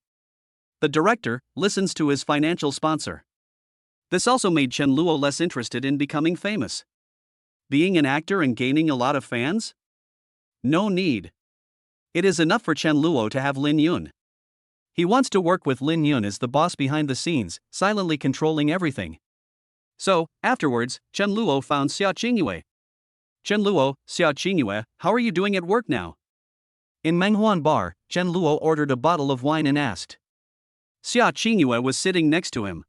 The director listens to his financial sponsor. This also made Chen Luo less interested in becoming famous. Being an actor and gaining a lot of fans? No need. It is enough for Chen Luo to have Lin Yun. He wants to work with Lin Yun as the boss behind the scenes, silently controlling everything. So, afterwards, Chen Luo found Xiaoingua. Chen Luo, Xiaoingua, how are you doing at work now? In Menghuan Bar, Chen Luo ordered a bottle of wine and asked. Xiaoingua was sitting next to him.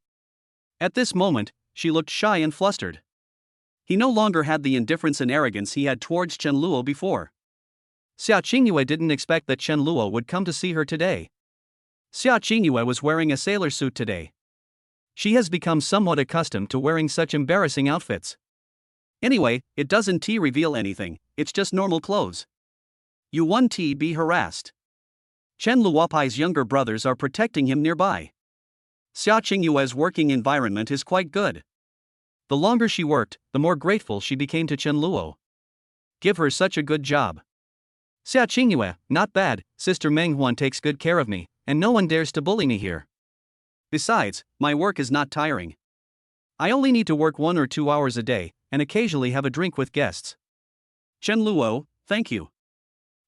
At this moment, she looked shy and flustered. He no longer had the indifference and arrogance he had towards Chen Luo before. Xiaoingua didn't expect that Chen Luo would come to see her today. Xiaoingua was wearing a sailor suit today. She has become somewhat accustomed to wearing such embarrassing outfits. Anyway, it doesn't reveal anything, it's just normal clothes. You won't be harassed. Chen Luopai's younger brothers are protecting him nearby. Xiaoingua's working environment is quite good. The longer she worked, the more grateful she became to Chen Luo. Give her such a good job. Xiaoingua, not bad, Sister Menghuan takes good care of me, and no one dares to bully me here. Besides, my work is not tiring. I only need to work 1 or 2 hours a day, and occasionally have a drink with guests. Chen Luo, thank you.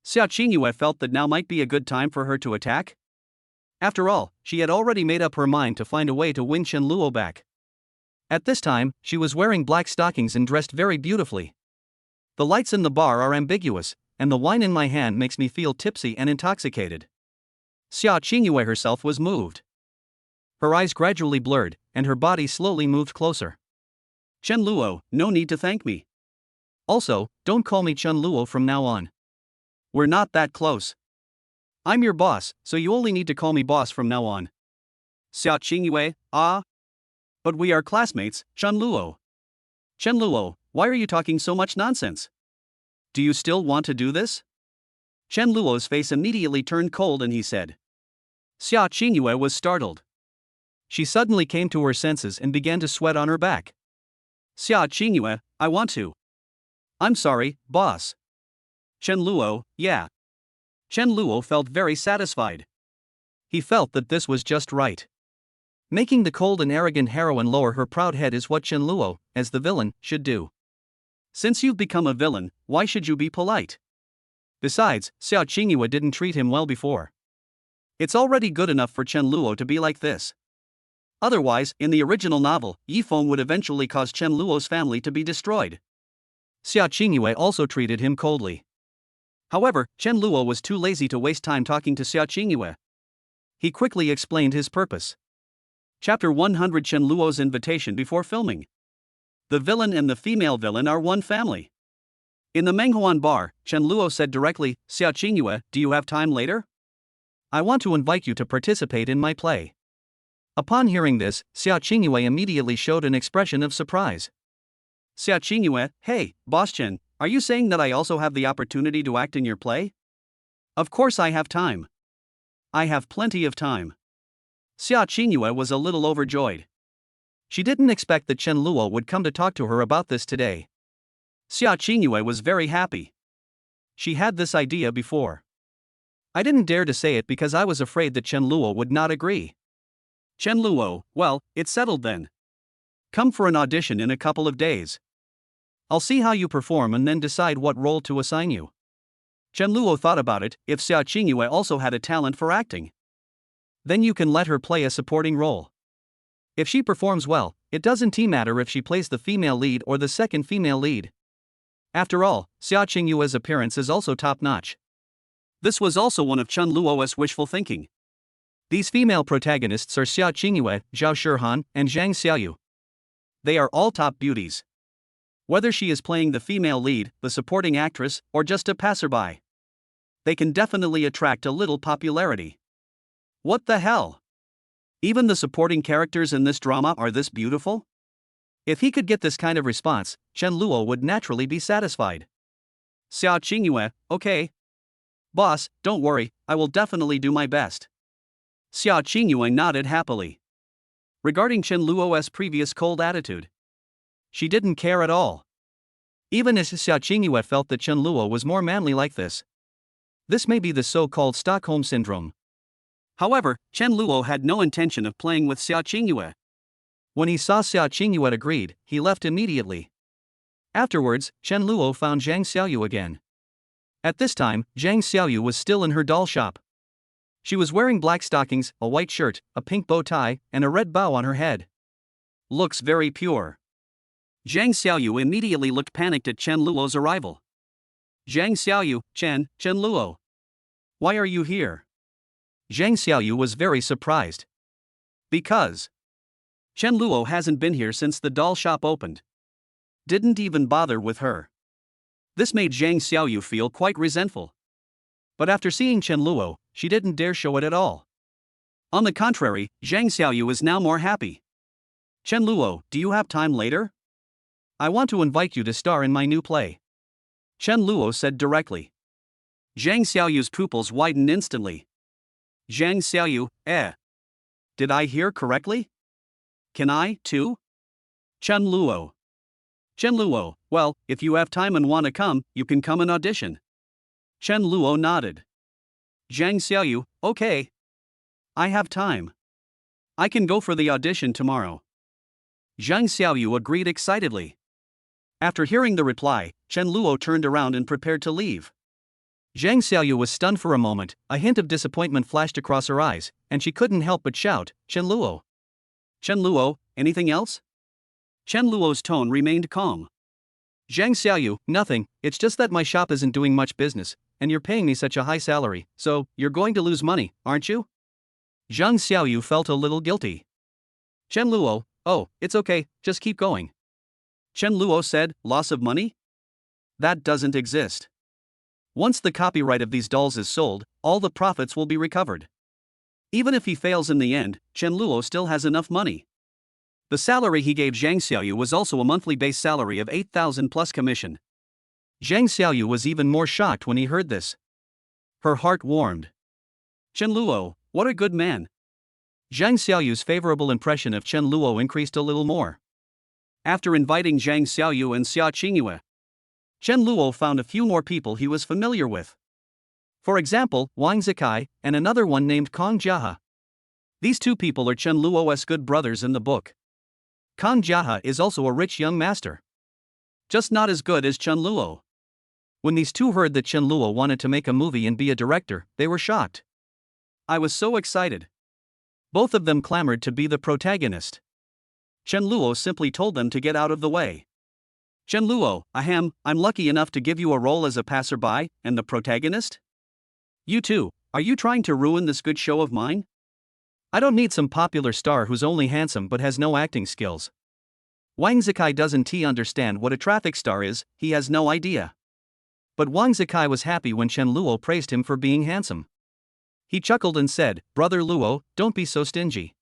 Xiaoingua felt that now might be a good time for her to attack. After all, she had already made up her mind to find a way to win Chen Luo back. At this time, she was wearing black stockings and dressed very beautifully. The lights in the bar are ambiguous, and the wine in my hand makes me feel tipsy and intoxicated. Xiaoingua herself was moved. Her eyes gradually blurred, and her body slowly moved closer. Chen Luo, no need to thank me. Also, don't call me Chen Luo from now on. We're not that close. I'm your boss, so you only need to call me boss from now on. Xiaoingua, ah? But we are classmates, Chen Luo. Chen Luo, why are you talking so much nonsense? Do you still want to do this? Chen Luo's face immediately turned cold and he said. Xiaoingua was startled. She suddenly came to her senses and began to sweat on her back. Xiaoingua, I want to. I'm sorry, boss. Chen Luo, yeah. Chen Luo felt very satisfied. He felt that this was just right. Making the cold and arrogant heroine lower her proud head is what Chen Luo, as the villain, should do. Since you've become a villain, why should you be polite? Besides, Xiaoingua didn't treat him well before. It's already good enough for Chen Luo to be like this. Otherwise, in the original novel, Yifeng would eventually cause Chen Luo's family to be destroyed. Xiaoingua also treated him coldly. However, Chen Luo was too lazy to waste time talking to Xiaoingua. He quickly explained his purpose. Chapter 100 Chen Luo's invitation before filming. The villain and the female villain are one family. In the Menghuan bar, Chen Luo said directly, Xiaoingua, do you have time later? I want to invite you to participate in my play. Upon hearing this, Xiaoingua immediately showed an expression of surprise. Xiaoingua, hey, Boss Chen, are you saying that I also have the opportunity to act in your play? Of course I have time. I have plenty of time. Xiaoingua was a little overjoyed. She didn't expect that Chen Luo would come to talk to her about this today. Xiaoingua was very happy. She had this idea before. I didn't dare to say it because I was afraid that Chen Luo would not agree. Chen Luo, well, it's settled then. Come for an audition in a couple of days. I'll see how you perform and then decide what role to assign you. Chen Luo thought about it. If Xiaoingua also had a talent for acting, then you can let her play a supporting role. If she performs well, it doesn't matter if she plays the female lead or the second female lead. After all, Xiaoingua's appearance is also top-notch. This was also one of Chen Luo's wishful thinking. These female protagonists are Xiaoingua, Zhao Shihan, and Zhang Xiaoyu. They are all top beauties. Whether she is playing the female lead, the supporting actress, or just a passerby, they can definitely attract a little popularity. What the hell? Even the supporting characters in this drama are this beautiful? If he could get this kind of response, Chen Luo would naturally be satisfied. Xiaoingua, okay. Boss, don't worry, I will definitely do my best. Xiaoingua nodded happily. Regarding Chen Luo's previous cold attitude, she didn't care at all. Even as Xiaoingua felt that Chen Luo was more manly like this. This may be the so-called Stockholm Syndrome. However, Chen Luo had no intention of playing with Xiaoingua. When he saw Xiaoingua agreed, he left immediately. Afterwards, Chen Luo found Zhang Xiaoyu again. At this time, Zhang Xiaoyu was still in her doll shop. She was wearing black stockings, a white shirt, a pink bow tie, and a red bow on her head. Looks very pure. Zhang Xiaoyu immediately looked panicked at Chen Luo's arrival. Zhang Xiaoyu, Chen Luo. Why are you here? Zhang Xiaoyu was very surprised. Because Chen Luo hasn't been here since the doll shop opened. Didn't even bother with her. This made Zhang Xiaoyu feel quite resentful. But after seeing Chen Luo, she didn't dare show it at all. On the contrary, Zhang Xiaoyu is now more happy. Chen Luo, do you have time later? I want to invite you to star in my new play. Chen Luo said directly. Zhang Xiaoyu's pupils widened instantly. Zhang Xiaoyu, did I hear correctly? Can I, too? Chen Luo. Chen Luo, well, if you have time and want to come, you can come and audition. Chen Luo nodded. Zhang Xiaoyu, okay. I have time. I can go for the audition tomorrow. Zhang Xiaoyu agreed excitedly. After hearing the reply, Chen Luo turned around and prepared to leave. Zhang Xiaoyu was stunned for a moment, a hint of disappointment flashed across her eyes, and she couldn't help but shout, Chen Luo. Chen Luo, anything else? Chen Luo's tone remained calm. Zhang Xiaoyu, nothing, it's just that my shop isn't doing much business, and you're paying me such a high salary, so, you're going to lose money, aren't you? Zhang Xiaoyu felt a little guilty. Chen Luo, oh, it's okay, just keep going. Chen Luo said, loss of money? That doesn't exist. Once the copyright of these dolls is sold, all the profits will be recovered. Even if he fails in the end, Chen Luo still has enough money. The salary he gave Zhang Xiaoyu was also a monthly base salary of 8,000 plus commission. Zhang Xiaoyu was even more shocked when he heard this. Her heart warmed. Chen Luo, what a good man. Zhang Xiaoyu's favorable impression of Chen Luo increased a little more. After inviting Zhang Xiaoyu and Xiaoingua, Chen Luo found a few more people he was familiar with. For example, Wang Zikai, and another one named Kong Jiahe. These two people are Chen Luo's good brothers in the book. Kong Jiahe is also a rich young master. Just not as good as Chen Luo. When these two heard that Chen Luo wanted to make a movie and be a director, they were shocked. I was so excited. Both of them clamored to be the protagonist. Chen Luo simply told them to get out of the way. Chen Luo, I'm lucky enough to give you a role as a passerby, and the protagonist? You too, are you trying to ruin this good show of mine? I don't need some popular star who's only handsome but has no acting skills. Wang Zikai doesn't understand what a traffic star is, he has no idea. But Wang Zikai was happy when Chen Luo praised him for being handsome. He chuckled and said, Brother Luo, don't be so stingy.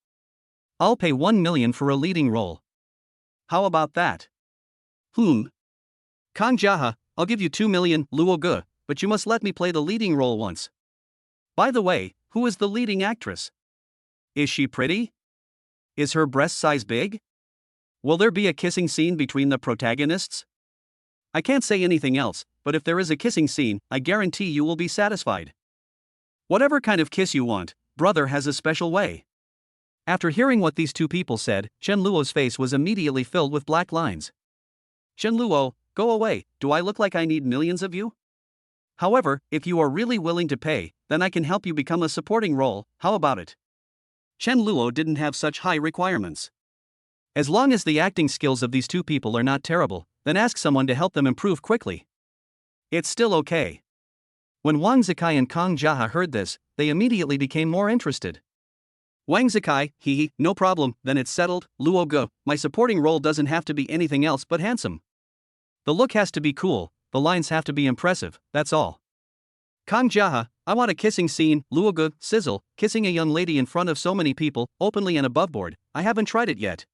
I'll pay 1 million for a leading role. How about that? Kong Jiahe, I'll give you 2 million, Luo Ge, but you must let me play the leading role once. By the way, who is the leading actress? Is she pretty? Is her breast size big? Will there be a kissing scene between the protagonists? I can't say anything else, but if there is a kissing scene, I guarantee you will be satisfied. Whatever kind of kiss you want, brother has a special way. After hearing what these two people said, Chen Luo's face was immediately filled with black lines. Chen Luo, go away, do I look like I need millions of you? However, if you are really willing to pay, then I can help you become a supporting role, how about it? Chen Luo didn't have such high requirements. As long as the acting skills of these two people are not terrible, then ask someone to help them improve quickly. It's still okay. When Wang Zikai and Kong Jiahe heard this, they immediately became more interested. Wang Zikai, no problem, then it's settled, Luo Ge, my supporting role doesn't have to be anything else but handsome. The look has to be cool, the lines have to be impressive, that's all. Kong Jiahe, I want a kissing scene, Luo Ge, sizzle, kissing a young lady in front of so many people, openly and aboveboard, I haven't tried it yet.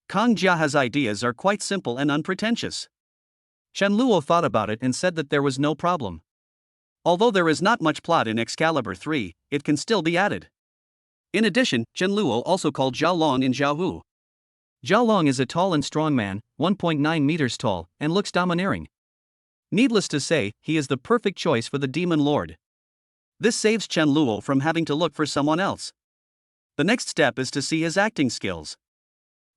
Kong Jiahe's ideas are quite simple and unpretentious. Chen Luo thought about it and said that there was no problem. Although there is not much plot in Excalibur 3, it can still be added. In addition, Chen Luo also called Zhao Long in Zhao Hu. Zhao Long is a tall and strong man, 1.9 meters tall, and looks domineering. Needless to say, he is the perfect choice for the Demon Lord. This saves Chen Luo from having to look for someone else. The next step is to see his acting skills.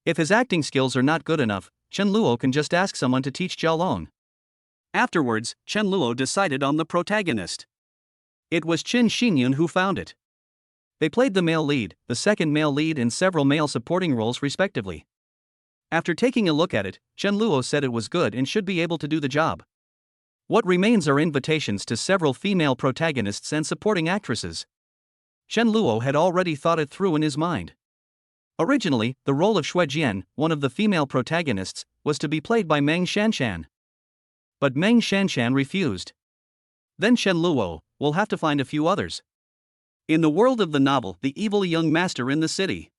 If his acting skills are not good enough, Chen Luo can just ask someone to teach Zhao Long. Afterwards, Chen Luo decided on the protagonist. It was Qin Xinyun who found it. They played the male lead, the second male lead and several male supporting roles respectively. After taking a look at it, Chen Luo said it was good and should be able to do the job. What remains are invitations to several female protagonists and supporting actresses. Chen Luo had already thought it through in his mind. Originally, the role of Xue Jian, one of the female protagonists, was to be played by Meng Shanshan. But Meng Shanshan refused. Then Chen Luo will have to find a few others. In the world of the novel The Evil Young Master in the City,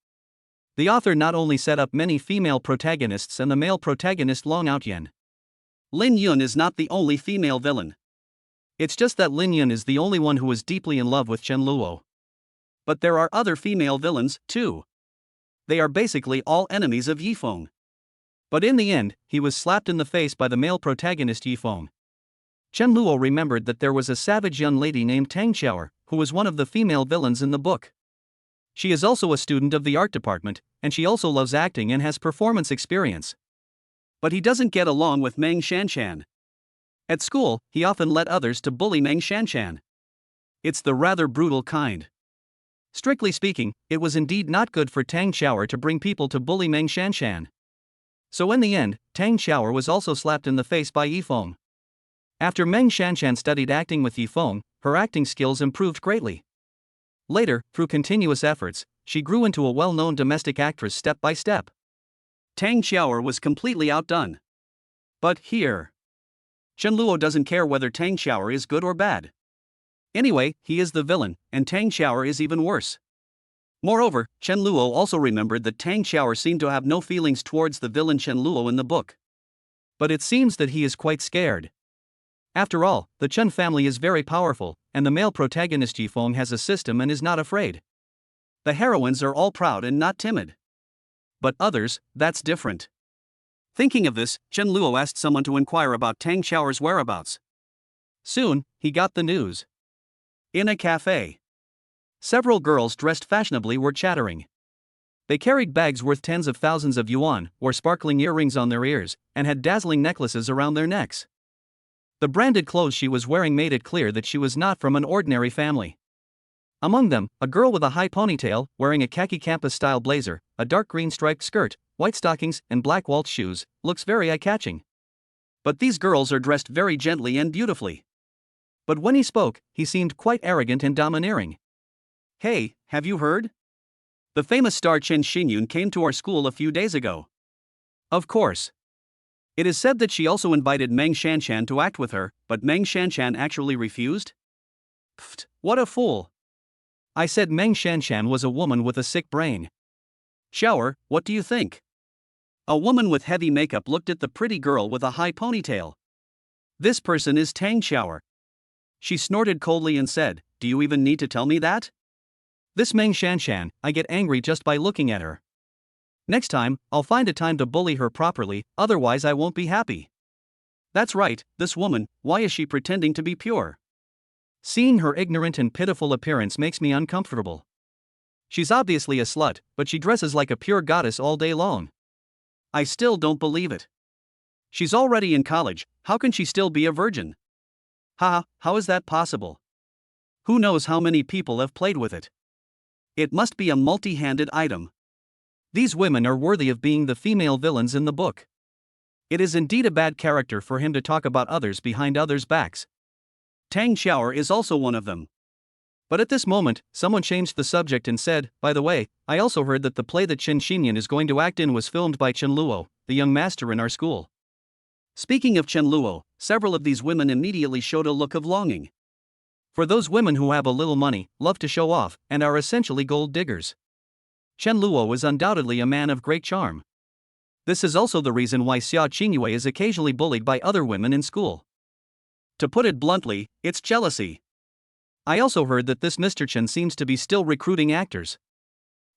the author not only set up many female protagonists and the male protagonist Long Outyen. Lin Yun is not the only female villain. It's just that Lin Yun is the only one who is deeply in love with Chen Luo. But there are other female villains, too. They are basically all enemies of Yifeng. But in the end, he was slapped in the face by the male protagonist Yifeng. Chen Luo remembered that there was a savage young lady named Tang Xiaoer, who was one of the female villains in the book. She is also a student of the art department, and she also loves acting and has performance experience. But he doesn't get along with Meng Shanshan. At school, he often let others to bully Meng Shanshan. It's the rather brutal kind. Strictly speaking, it was indeed not good for Tang Xiaoer to bring people to bully Meng Shanshan. So in the end, Tang Xiaoer was also slapped in the face by Yifeng. After Meng Shanshan studied acting with Yifeng, her acting skills improved greatly. Later, through continuous efforts, she grew into a well-known domestic actress step by step. Tang Xiaoer was completely outdone. But here, Chen Luo doesn't care whether Tang Xiaoer is good or bad. Anyway, he is the villain, and Tang Xiaoer is even worse. Moreover, Chen Luo also remembered that Tang Xiaoer seemed to have no feelings towards the villain Chen Luo in the book. But it seems that he is quite scared. After all, the Chen family is very powerful, and the male protagonist Yifeng has a system and is not afraid. The heroines are all proud and not timid. But others, that's different. Thinking of this, Chen Luo asked someone to inquire about Tang Xiaoer's whereabouts. Soon, he got the news. In a cafe, several girls dressed fashionably were chattering. They carried bags worth tens of thousands of yuan, wore sparkling earrings on their ears, and had dazzling necklaces around their necks. The branded clothes she was wearing made it clear that she was not from an ordinary family. Among them, a girl with a high ponytail, wearing a khaki campus-style blazer, a dark green striped skirt, white stockings, and black waltz shoes, looks very eye-catching. But these girls are dressed very gently and beautifully. But when he spoke, he seemed quite arrogant and domineering. Hey, have you heard? The famous star Chen Xingyun came to our school a few days ago. Of course. It is said that she also invited Meng Shanshan to act with her, but Meng Shanshan actually refused? Pfft, what a fool. I said Meng Shanshan was a woman with a sick brain. Xiaoer, what do you think? A woman with heavy makeup looked at the pretty girl with a high ponytail. This person is Tang Xiaoer. She snorted coldly and said, do you even need to tell me that? This Meng Shanshan, I get angry just by looking at her. Next time, I'll find a time to bully her properly, otherwise I won't be happy. That's right, this woman, why is she pretending to be pure? Seeing her ignorant and pitiful appearance makes me uncomfortable. She's obviously a slut, but she dresses like a pure goddess all day long. I still don't believe it. She's already in college, how can she still be a virgin? Haha, how is that possible? Who knows how many people have played with it? It must be a multi-handed item. These women are worthy of being the female villains in the book. It is indeed a bad character for him to talk about others behind others' backs. Tang Xiaoer is also one of them. But at this moment, someone changed the subject and said, by the way, I also heard that the play that Chen Xinyan is going to act in was filmed by Chen Luo, the young master in our school. Speaking of Chen Luo, several of these women immediately showed a look of longing. For those women who have a little money, love to show off, and are essentially gold diggers. Chen Luo is undoubtedly a man of great charm. This is also the reason why Xiaoingua is occasionally bullied by other women in school. To put it bluntly, it's jealousy. I also heard that this Mr. Chen seems to be still recruiting actors.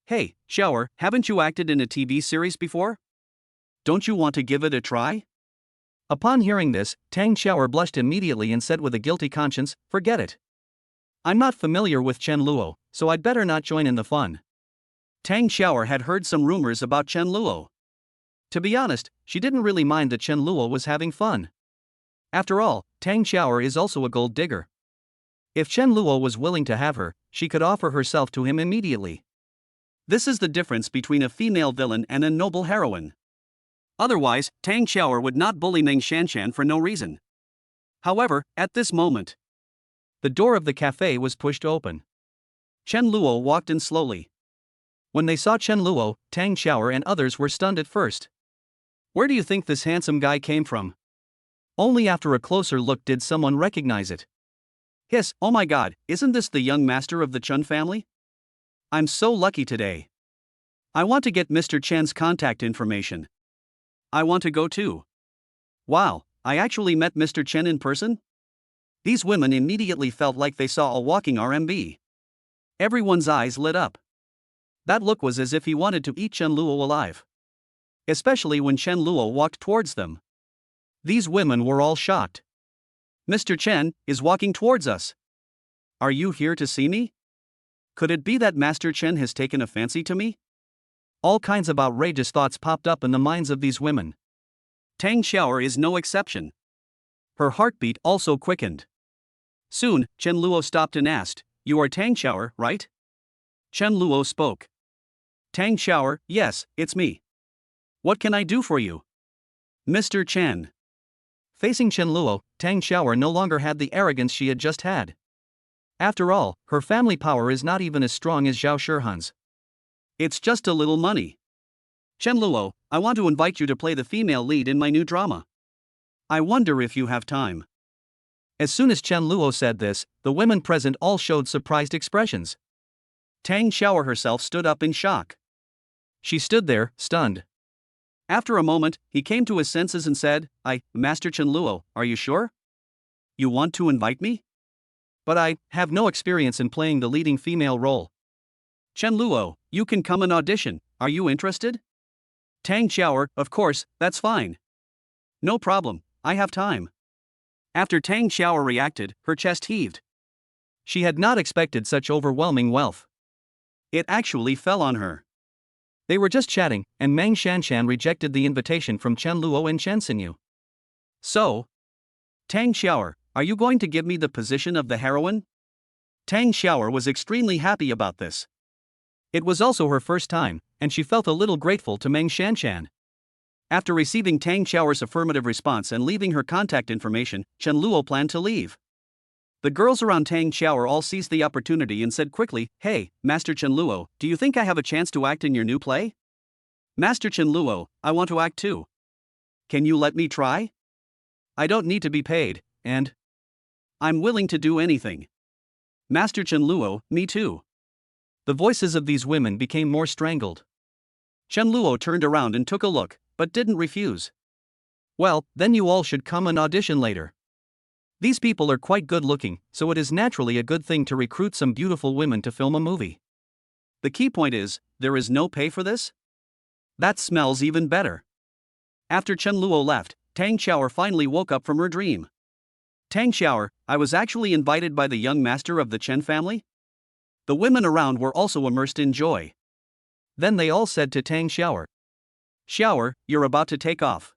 Hey, Xiaoer, haven't you acted in a TV series before? Don't you want to give it a try? Upon hearing this, Tang Xiaoer blushed immediately and said with a guilty conscience, forget it. I'm not familiar with Chen Luo, so I'd better not join in the fun. Tang Xiaoer had heard some rumors about Chen Luo. To be honest, she didn't really mind that Chen Luo was having fun. After all, Tang Xiaoer is also a gold digger. If Chen Luo was willing to have her, she could offer herself to him immediately. This is the difference between a female villain and a noble heroine. Otherwise, Tang Xiaoer would not bully Meng Shanshan for no reason. However, at this moment, the door of the cafe was pushed open. Chen Luo walked in slowly. When they saw Chen Luo, Tang Xiaoer and others were stunned at first. Where do you think this handsome guy came from? Only after a closer look did someone recognize it. Hiss, oh my god, isn't this the young master of the Chen family? I'm so lucky today. I want to get Mr. Chen's contact information. I want to go too. Wow, I actually met Mr. Chen in person? These women immediately felt like they saw a walking RMB. Everyone's eyes lit up. That look was as if he wanted to eat Chen Luo alive. Especially when Chen Luo walked towards them. These women were all shocked. Mr. Chen is walking towards us. Are you here to see me? Could it be that Master Chen has taken a fancy to me? All kinds of outrageous thoughts popped up in the minds of these women. Tang Xiaoer is no exception. Her heartbeat also quickened. Soon, Chen Luo stopped and asked, "You are Tang Xiaoer, right?" Chen Luo spoke. "Tang Xiaoer, yes, it's me. What can I do for you?" "Mr. Chen." Facing Chen Luo, Tang Xiaoer no longer had the arrogance she had just had. After all, her family power is not even as strong as Zhao Shihan's. It's just a little money. "Chen Luo, I want to invite you to play the female lead in my new drama. I wonder if you have time." As soon as Chen Luo said this, the women present all showed surprised expressions. Tang Xiaoer herself stood up in shock. She stood there, stunned. After a moment, he came to his senses and said, "Master Chen Luo, are you sure? You want to invite me? But I have no experience in playing the leading female role." "Chen Luo, you can come and audition, are you interested?" Tang Xiaoer, "Of course, that's fine. No problem, I have time." After Tang Xiaoer reacted, her chest heaved. She had not expected such overwhelming wealth. It actually fell on her. They were just chatting, and Meng Shanshan rejected the invitation from Chen Luo and Chen Xinyu. "So, Tang Xiaoer, are you going to give me the position of the heroine?" Tang Xiaoer was extremely happy about this. It was also her first time, and she felt a little grateful to Meng Shanshan. After receiving Tang Xiaoer's affirmative response and leaving her contact information, Chen Luo planned to leave. The girls around Tang Xiaoer all seized the opportunity and said quickly, "Hey, Master Chen Luo, do you think I have a chance to act in your new play?" "Master Chen Luo, I want to act too. Can you let me try? I don't need to be paid, and I'm willing to do anything." "Master Chen Luo, me too." The voices of these women became more strangled. Chen Luo turned around and took a look, but didn't refuse. "Well, then you all should come and audition later. These people are quite good looking, so it is naturally a good thing to recruit some beautiful women to film a movie. The key point is, there is no pay for this? That smells even better." After Chen Luo left, Tang Xiaoer finally woke up from her dream. "Tang Xiaoer, I was actually invited by the young master of the Chen family?" The women around were also immersed in joy. Then they all said to Tang Xiaoer, "Xiaoer, you're about to take off.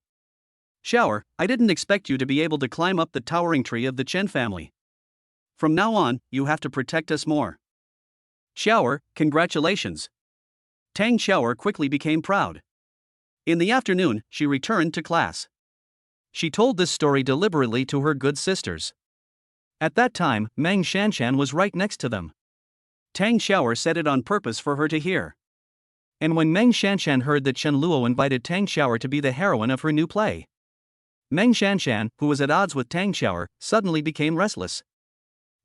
Xiaoer, I didn't expect you to be able to climb up the towering tree of the Chen family. From now on, you have to protect us more." "Xiaoer, congratulations." Tang Xiaoer quickly became proud. In the afternoon, she returned to class. She told this story deliberately to her good sisters. At that time, Meng Shanshan was right next to them. Tang Xiaoer said it on purpose for her to hear. And when Meng Shanshan heard that Chen Luo invited Tang Xiaoer to be the heroine of her new play, Meng Shanshan, who was at odds with Tang Xiaoer, suddenly became restless.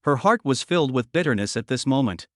Her heart was filled with bitterness at this moment.